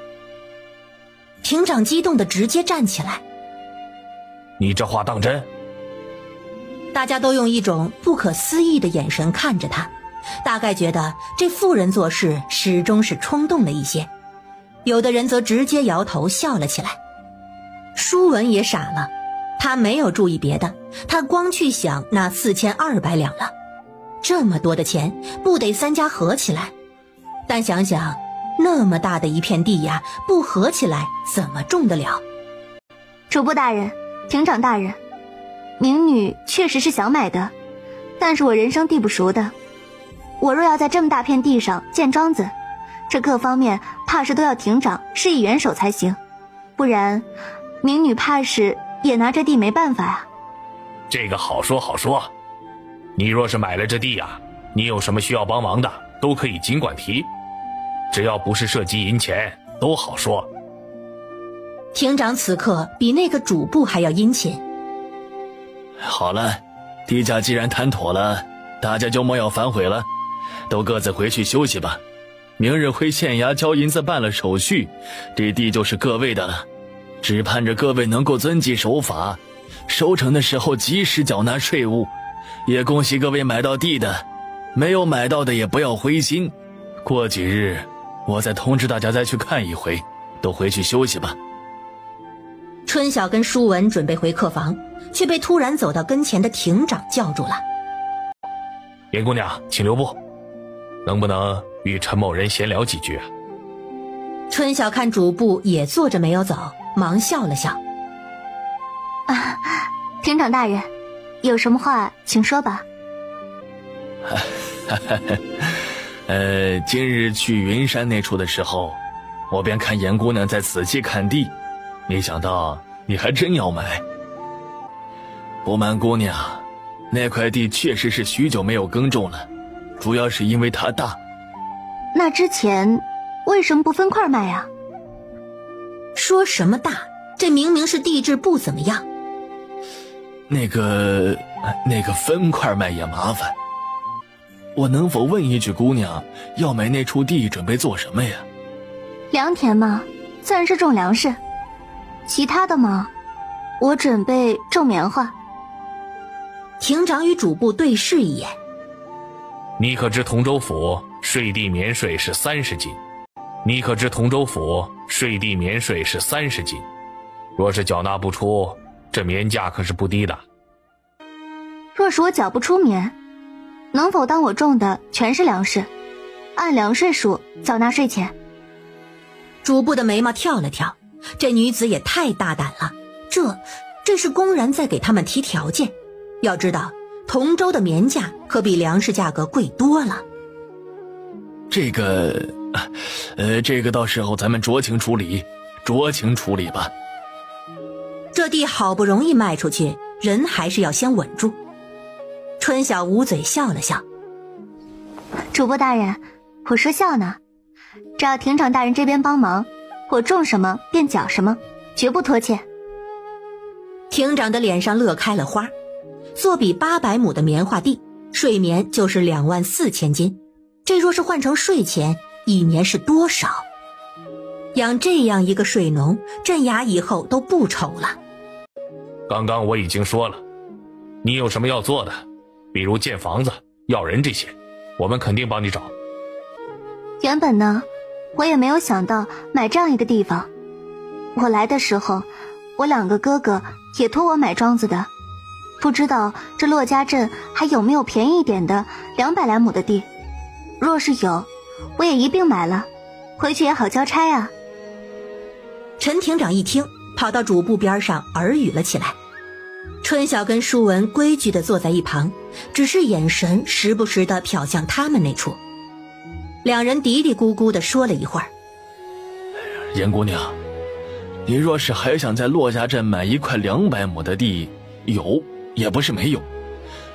庭长激动地直接站起来。你这话当真？大家都用一种不可思议的眼神看着他，大概觉得这妇人做事始终是冲动了一些，有的人则直接摇头笑了起来。舒文也傻了，他没有注意别的，他光去想那4200两了，这么多的钱不得3家合起来？但想想那么大的一片地呀，不合起来怎么种得了？主簿大人，庭长大人，民女确实是想买的，但是我人生地不熟的，我若要在这么大片地上建庄子，这各方面怕是都要庭长施以援手才行，不然民女怕是也拿这地没办法啊。这个好说好说，你若是买了这地啊，你有什么需要帮忙的都可以尽管提，只要不是涉及银钱都好说。庭长此刻比那个主簿还要殷勤。好了，地价既然谈妥了，大家就莫要反悔了。都各自回去休息吧。明日回县衙交银子办了手续，这地就是各位的了。只盼着各位能够遵纪守法，收成的时候及时缴纳税务。也恭喜各位买到地的，没有买到的也不要灰心。过几日我再通知大家再去看一回，都回去休息吧。春晓跟舒文准备回客房，却被突然走到跟前的亭长叫住了。严姑娘，请留步，能不能与陈某人闲聊几句啊？春晓看主簿也坐着没有走，忙笑了笑。亭长大人，有什么话请说吧。今日去云山那处的时候，我便看严姑娘在仔细看地，没想到你还真要买。不瞒姑娘，那块地确实是许久没有耕种了，主要是因为它大。那之前为什么不分块卖啊？说什么大，这明明是地质不怎么样。那个分块卖也麻烦。我能否问一句，姑娘要买那处地准备做什么呀？良田嘛，自然是种粮食。其他的嘛，我准备种棉花。亭长与主簿对视一眼。你可知同州府税地棉税是30斤？你可知同州府税地棉税是30斤？若是缴纳不出，这棉价可是不低的。若是我缴不出棉，能否当我种的全是粮食，按粮税数缴纳税钱？主簿的眉毛跳了跳，这女子也太大胆了，这是公然在给他们提条件。要知道同州的棉价可比粮食价格贵多了。这个到时候咱们酌情处理吧。这地好不容易卖出去，人还是要先稳住。春晓捂嘴笑了笑。主簿大人，我说笑呢，只要亭长大人这边帮忙，我种什么便缴什么，绝不拖欠。亭长的脸上乐开了花。做比800亩的棉花地，税棉就是24000斤，这若是换成税钱，一年是多少？养这样一个税农，镇衙以后都不愁了。刚刚我已经说了，你有什么要做的，比如建房子、要人这些，我们肯定帮你找。原本呢，我也没有想到买这样一个地方。我来的时候，我2个哥哥也托我买庄子的，不知道这骆家镇还有没有便宜一点的200来亩的地。若是有，我也一并买了，回去也好交差啊。陈亭长一听，跑到主簿边上耳语了起来。春晓跟舒文规矩地坐在一旁，只是眼神时不时地瞟向他们那处。两人嘀嘀咕咕地说了一会儿。严姑娘，你若是还想在骆家镇买一块200亩的地，有也不是没有，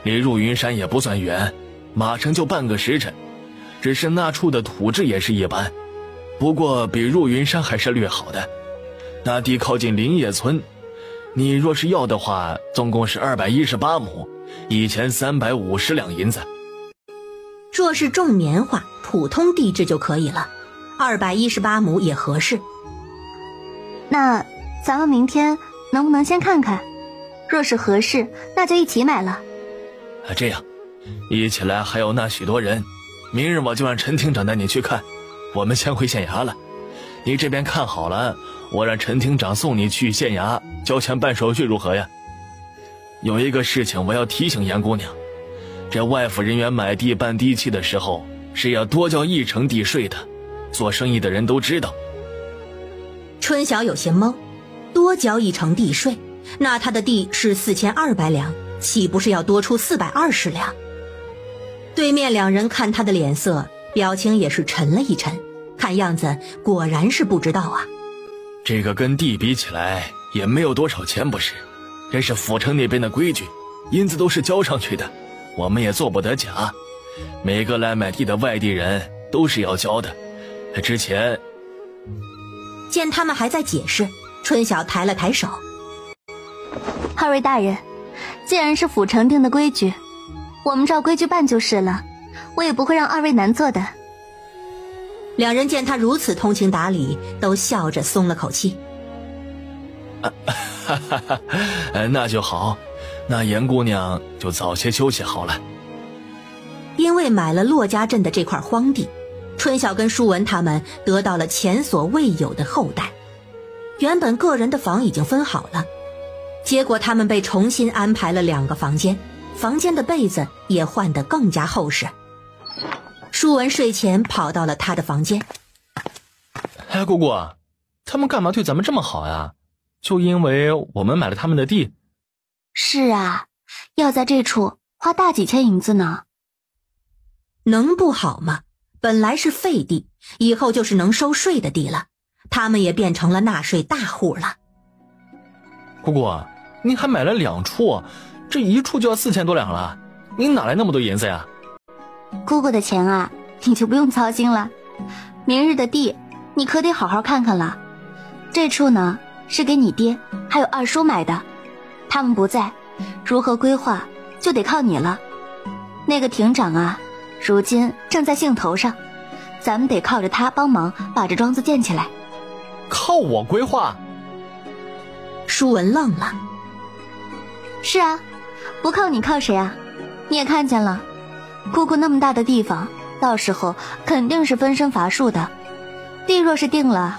离入云山也不算远，马上就半个时辰。只是那处的土质也是一般，不过比入云山还是略好的。那地靠近林业村，你若是要的话，总共是218亩，1350两银子。若是种棉花，普通地质就可以了，218亩也合适。那咱们明天能不能先看看？若是合适，那就一起买了。这样，一起来还有那许多人，明日我就让陈厅长带你去看。我们先回县衙了，你这边看好了，我让陈厅长送你去县衙交钱办手续，如何呀？有一个事情我要提醒严姑娘，这外府人员买地办地契的时候是要多交1成地税的，做生意的人都知道。春晓有些懵，多交1成地税，那他的地是4200两，岂不是要多出420两？对面两人看他的脸色，表情也是沉了一沉，看样子果然是不知道啊。这个跟地比起来也没有多少钱，不是？这是府城那边的规矩，银子都是交上去的，我们也做不得假。每个来买地的外地人都是要交的。之前见他们还在解释，春晓抬了抬手。二位大人，既然是府城定的规矩，我们照规矩办就是了。我也不会让二位难做的。两人见他如此通情达理，都笑着松了口气。那就好，那严姑娘就早些休息好了。因为买了骆家镇的这块荒地，春晓跟舒文他们得到了前所未有的厚待。原本个人的房已经分好了，结果他们被重新安排了2个房间，房间的被子也换得更加厚实。舒文睡前跑到了他的房间。哎，姑姑，他们干嘛对咱们这么好呀？就因为我们买了他们的地？是啊，要在这处花大几千银子呢。能不好吗？本来是废地，以后就是能收税的地了，他们也变成了纳税大户了。姑姑，您还买了2处，这一处就要4000多两了，您哪来那么多银子呀？姑姑的钱啊，你就不用操心了。明日的地，你可得好好看看了。这处呢，是给你爹还有二叔买的，他们不在，如何规划就得靠你了。那个亭长啊，如今正在兴头上，咱们得靠着他帮忙把这庄子建起来。靠我规划？舒文愣了。是啊，不靠你靠谁啊？你也看见了，姑姑那么大的地方，到时候肯定是分身乏术的。地若是定了，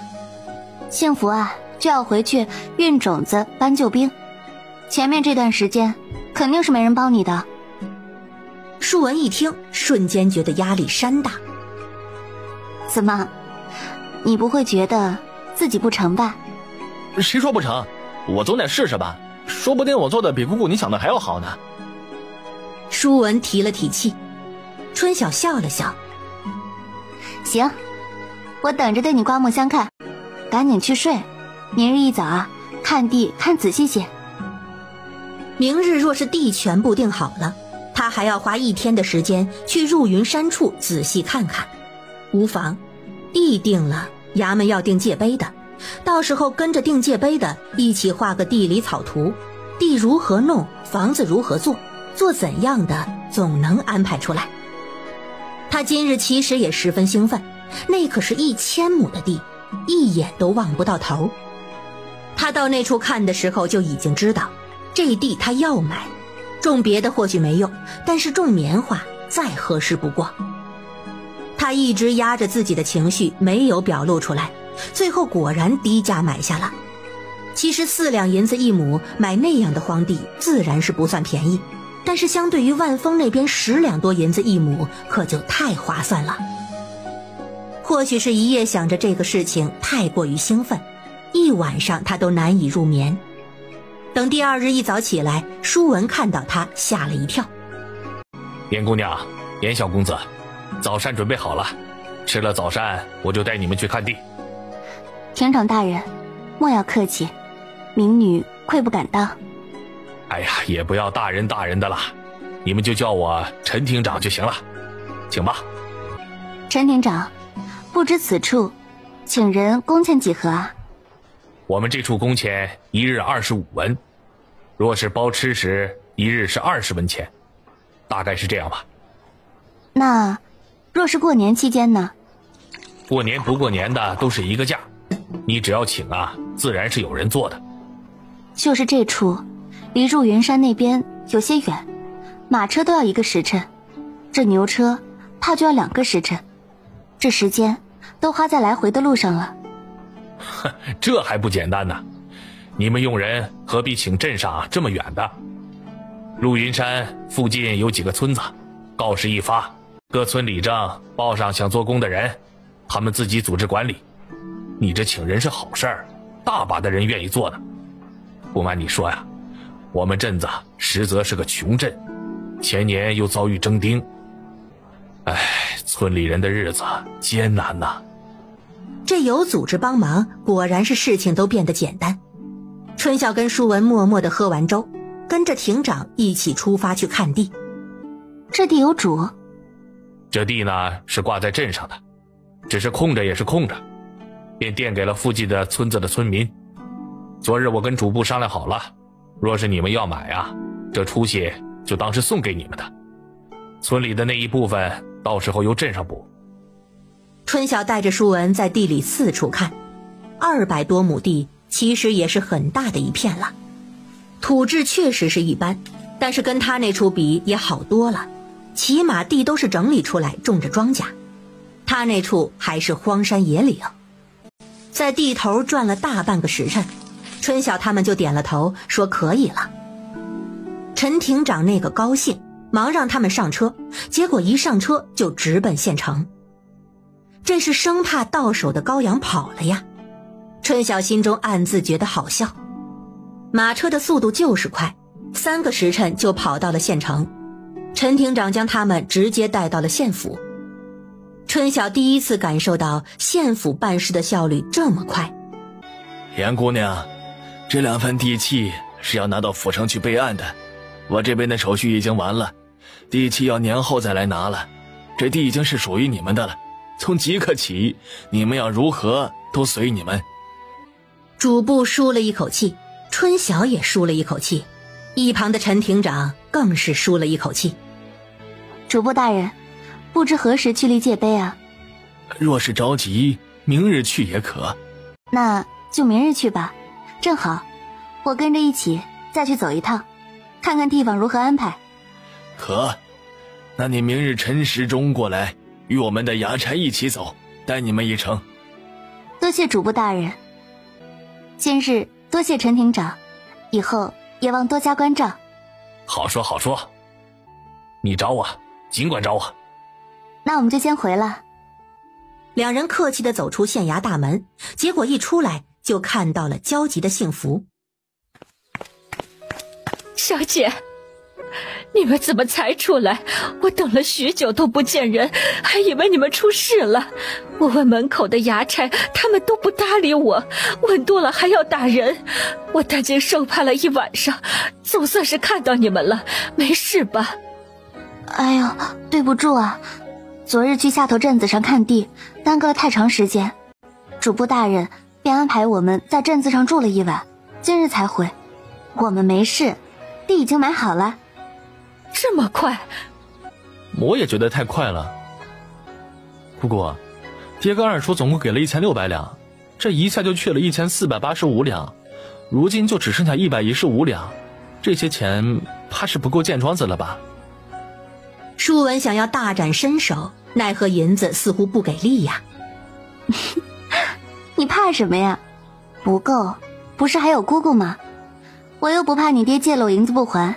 幸福啊就要回去运种子搬救兵，前面这段时间肯定是没人帮你的。舒文一听，瞬间觉得压力山大。怎么，你不会觉得自己不成吧？谁说不成？我总得试试吧，说不定我做的比姑姑你想的还要好呢。舒文提了提气。春晓笑了笑。行，我等着对你刮目相看，赶紧去睡，明日一早啊，看地看仔细些。明日若是地全部定好了，他还要花1天的时间去入云山处仔细看看。无妨，地定了，衙门要定界碑的，到时候跟着定界碑的一起画个地理草图，地如何弄，房子如何做，做怎样的总能安排出来。他今日其实也十分兴奋，那可是1000亩的地，一眼都望不到头。他到那处看的时候就已经知道，这地他要买，种别的或许没用，但是种棉花再合适不过。他一直压着自己的情绪没有表露出来，最后果然低价买下了。其实4两银子1亩买那样的荒地自然是不算便宜，但是相对于万丰那边10两多银子1亩可就太划算了。或许是一夜想着这个事情太过于兴奋，一晚上他都难以入眠。等第2日一早起来，舒文看到他吓了一跳。严姑娘，严小公子，早膳准备好了，吃了早膳我就带你们去看地。亭长大人，莫要客气，民女愧不敢当。哎呀，也不要大人的了，你们就叫我陈亭长就行了，请吧。陈亭长，不知此处请人工钱几何啊？我们这处工钱1日25文，若是包吃食1日是20文钱，大概是这样吧。那若是过年期间呢？过年不过年的都是一个价，你只要请啊，自然是有人做的。就是这处离入云山那边有些远，马车都要1个时辰，这牛车怕就要2个时辰，这时间都花在来回的路上了。这还不简单呢，你们用人何必请镇上这么远的？入云山附近有几个村子，告示一发，各村里正报上想做工的人，他们自己组织管理。你这请人是好事儿，大把的人愿意做的。不瞒你说呀，我们镇子实则是个穷镇，前年又遭遇征丁，哎，村里人的日子艰难呐。这有组织帮忙，果然是事情都变得简单。春晓跟舒文默默地喝完粥，跟着亭长一起出发去看地。这地有主？这地呢是挂在镇上的，只是空着也是空着，便垫给了附近的村子的村民。昨日我跟主簿商量好了，若是你们要买啊，这出息就当是送给你们的。村里的那一部分到时候由镇上补。春晓带着舒文在地里四处看，200多亩地其实也是很大的一片了。土质确实是一般，但是跟他那处比也好多了，起码地都是整理出来种着庄稼，他那处还是荒山野岭。在地头转了大半个时辰，春晓他们就点了头说可以了。陈亭长那个高兴，忙让他们上车，结果一上车就直奔县城。这是生怕到手的羔羊跑了呀。春晓心中暗自觉得好笑，马车的速度就是快，3个时辰就跑到了县城。陈亭长将他们直接带到了县府。春晓第一次感受到县府办事的效率这么快。严姑娘，这2份地契是要拿到府城去备案的，我这边的手续已经完了，地契要年后再来拿了。这地已经是属于你们的了，从即刻起，你们要如何都随你们。主簿舒了一口气，春晓也舒了一口气，一旁的陈亭长更是舒了一口气。主簿大人，不知何时去立界碑啊？若是着急，明日去也可。那就明日去吧，正好我跟着一起再去走一趟，看看地方如何安排。可，那你明日辰时中过来，与我们的衙差一起走，带你们一程。多谢主簿大人。今日多谢陈亭长，以后也望多加关照。好说好说，你找我尽管找我。那我们就先回了。2人客气地走出县衙大门，结果一出来就看到了焦急的幸福。小姐，你们怎么才出来？我等了许久都不见人，还以为你们出事了。我问门口的衙差，他们都不搭理我，问多了还要打人。我担惊受怕了一晚上，总算是看到你们了，没事吧？哎呦，对不住啊，昨日去下头镇子上看地，耽搁了太长时间，主簿大人便安排我们在镇子上住了一晚，今日才回。我们没事，地已经买好了。这么快？我也觉得太快了。不过爹跟二叔总共给了1600两，这一下就去了1485两，如今就只剩下115两，这些钱怕是不够建庄子了吧？舒文想要大展身手，奈何银子似乎不给力呀。你怕什么呀？不够，不是还有姑姑吗？我又不怕你爹借了我银子不还。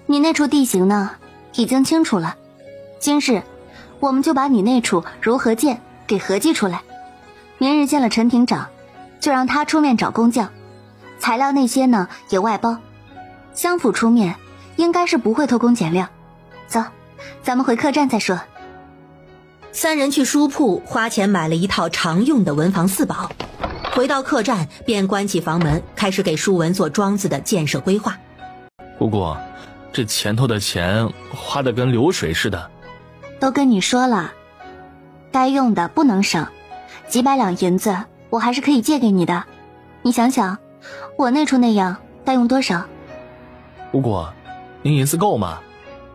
你那处地形呢，已经清楚了，今日我们就把你那处如何建给合计出来，明日见了陈亭长，就让他出面找工匠，材料那些呢也外包，乡府出面应该是不会偷工减料。走，咱们回客栈再说。3人去书铺花钱买了一套常用的文房4宝，回到客栈便关起房门，开始给舒文做庄子的建设规划。不过这前头的钱花得跟流水似的。都跟你说了，该用的不能省，几百两银子我还是可以借给你的。你想想，我那处那样该用多少？不过您银子够吗？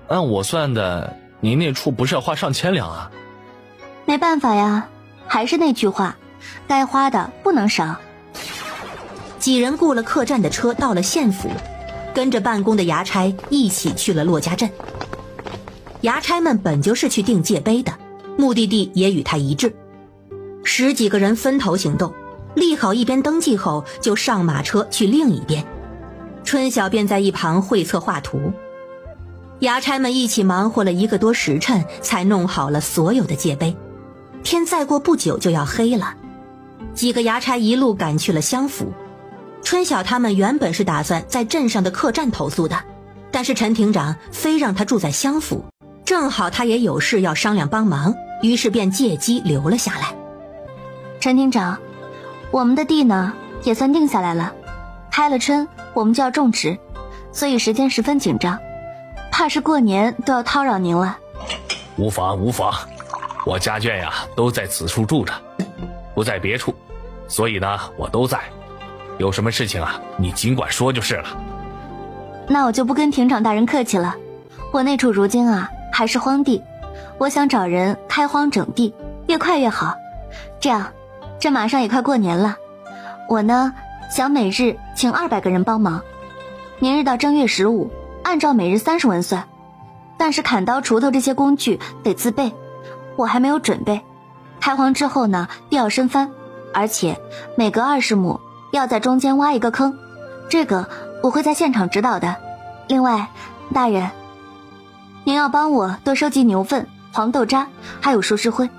按我算的，您那处不是要花上千两啊？没办法呀，还是那句话，该花的不能少。几人雇了客栈的车到了县府，跟着办公的衙差一起去了骆家镇。衙差们本就是去定界碑的，目的地也与他一致。10几个人分头行动，立好一边登记后就上马车去另一边。春晓便在一旁绘策画图。衙差们一起忙活了1个多时辰，才弄好了所有的界碑。天再过不久就要黑了，几个衙差一路赶去了乡府。春晓他们原本是打算在镇上的客栈投宿的，但是陈亭长非让他住在乡府，正好他也有事要商量帮忙，于是便借机留了下来。陈亭长，我们的地呢也算定下来了，开了春我们就要种植，所以时间十分紧张，怕是过年都要叨扰您了。无妨无妨，我家眷呀都在此处住着，不在别处，所以呢我都在，有什么事情啊你尽管说就是了。那我就不跟亭长大人客气了，我那处如今啊还是荒地，我想找人开荒整地，越快越好。这样，这马上也快过年了，我呢想每日请200个人帮忙。明日到正月15，按照每日30文算。但是砍刀、锄头这些工具得自备，我还没有准备。开荒之后呢，地要深翻，而且每隔20亩要在中间挖一个坑，这个我会在现场指导的。另外，大人，您要帮我多收集牛粪、黄豆渣，还有熟石灰。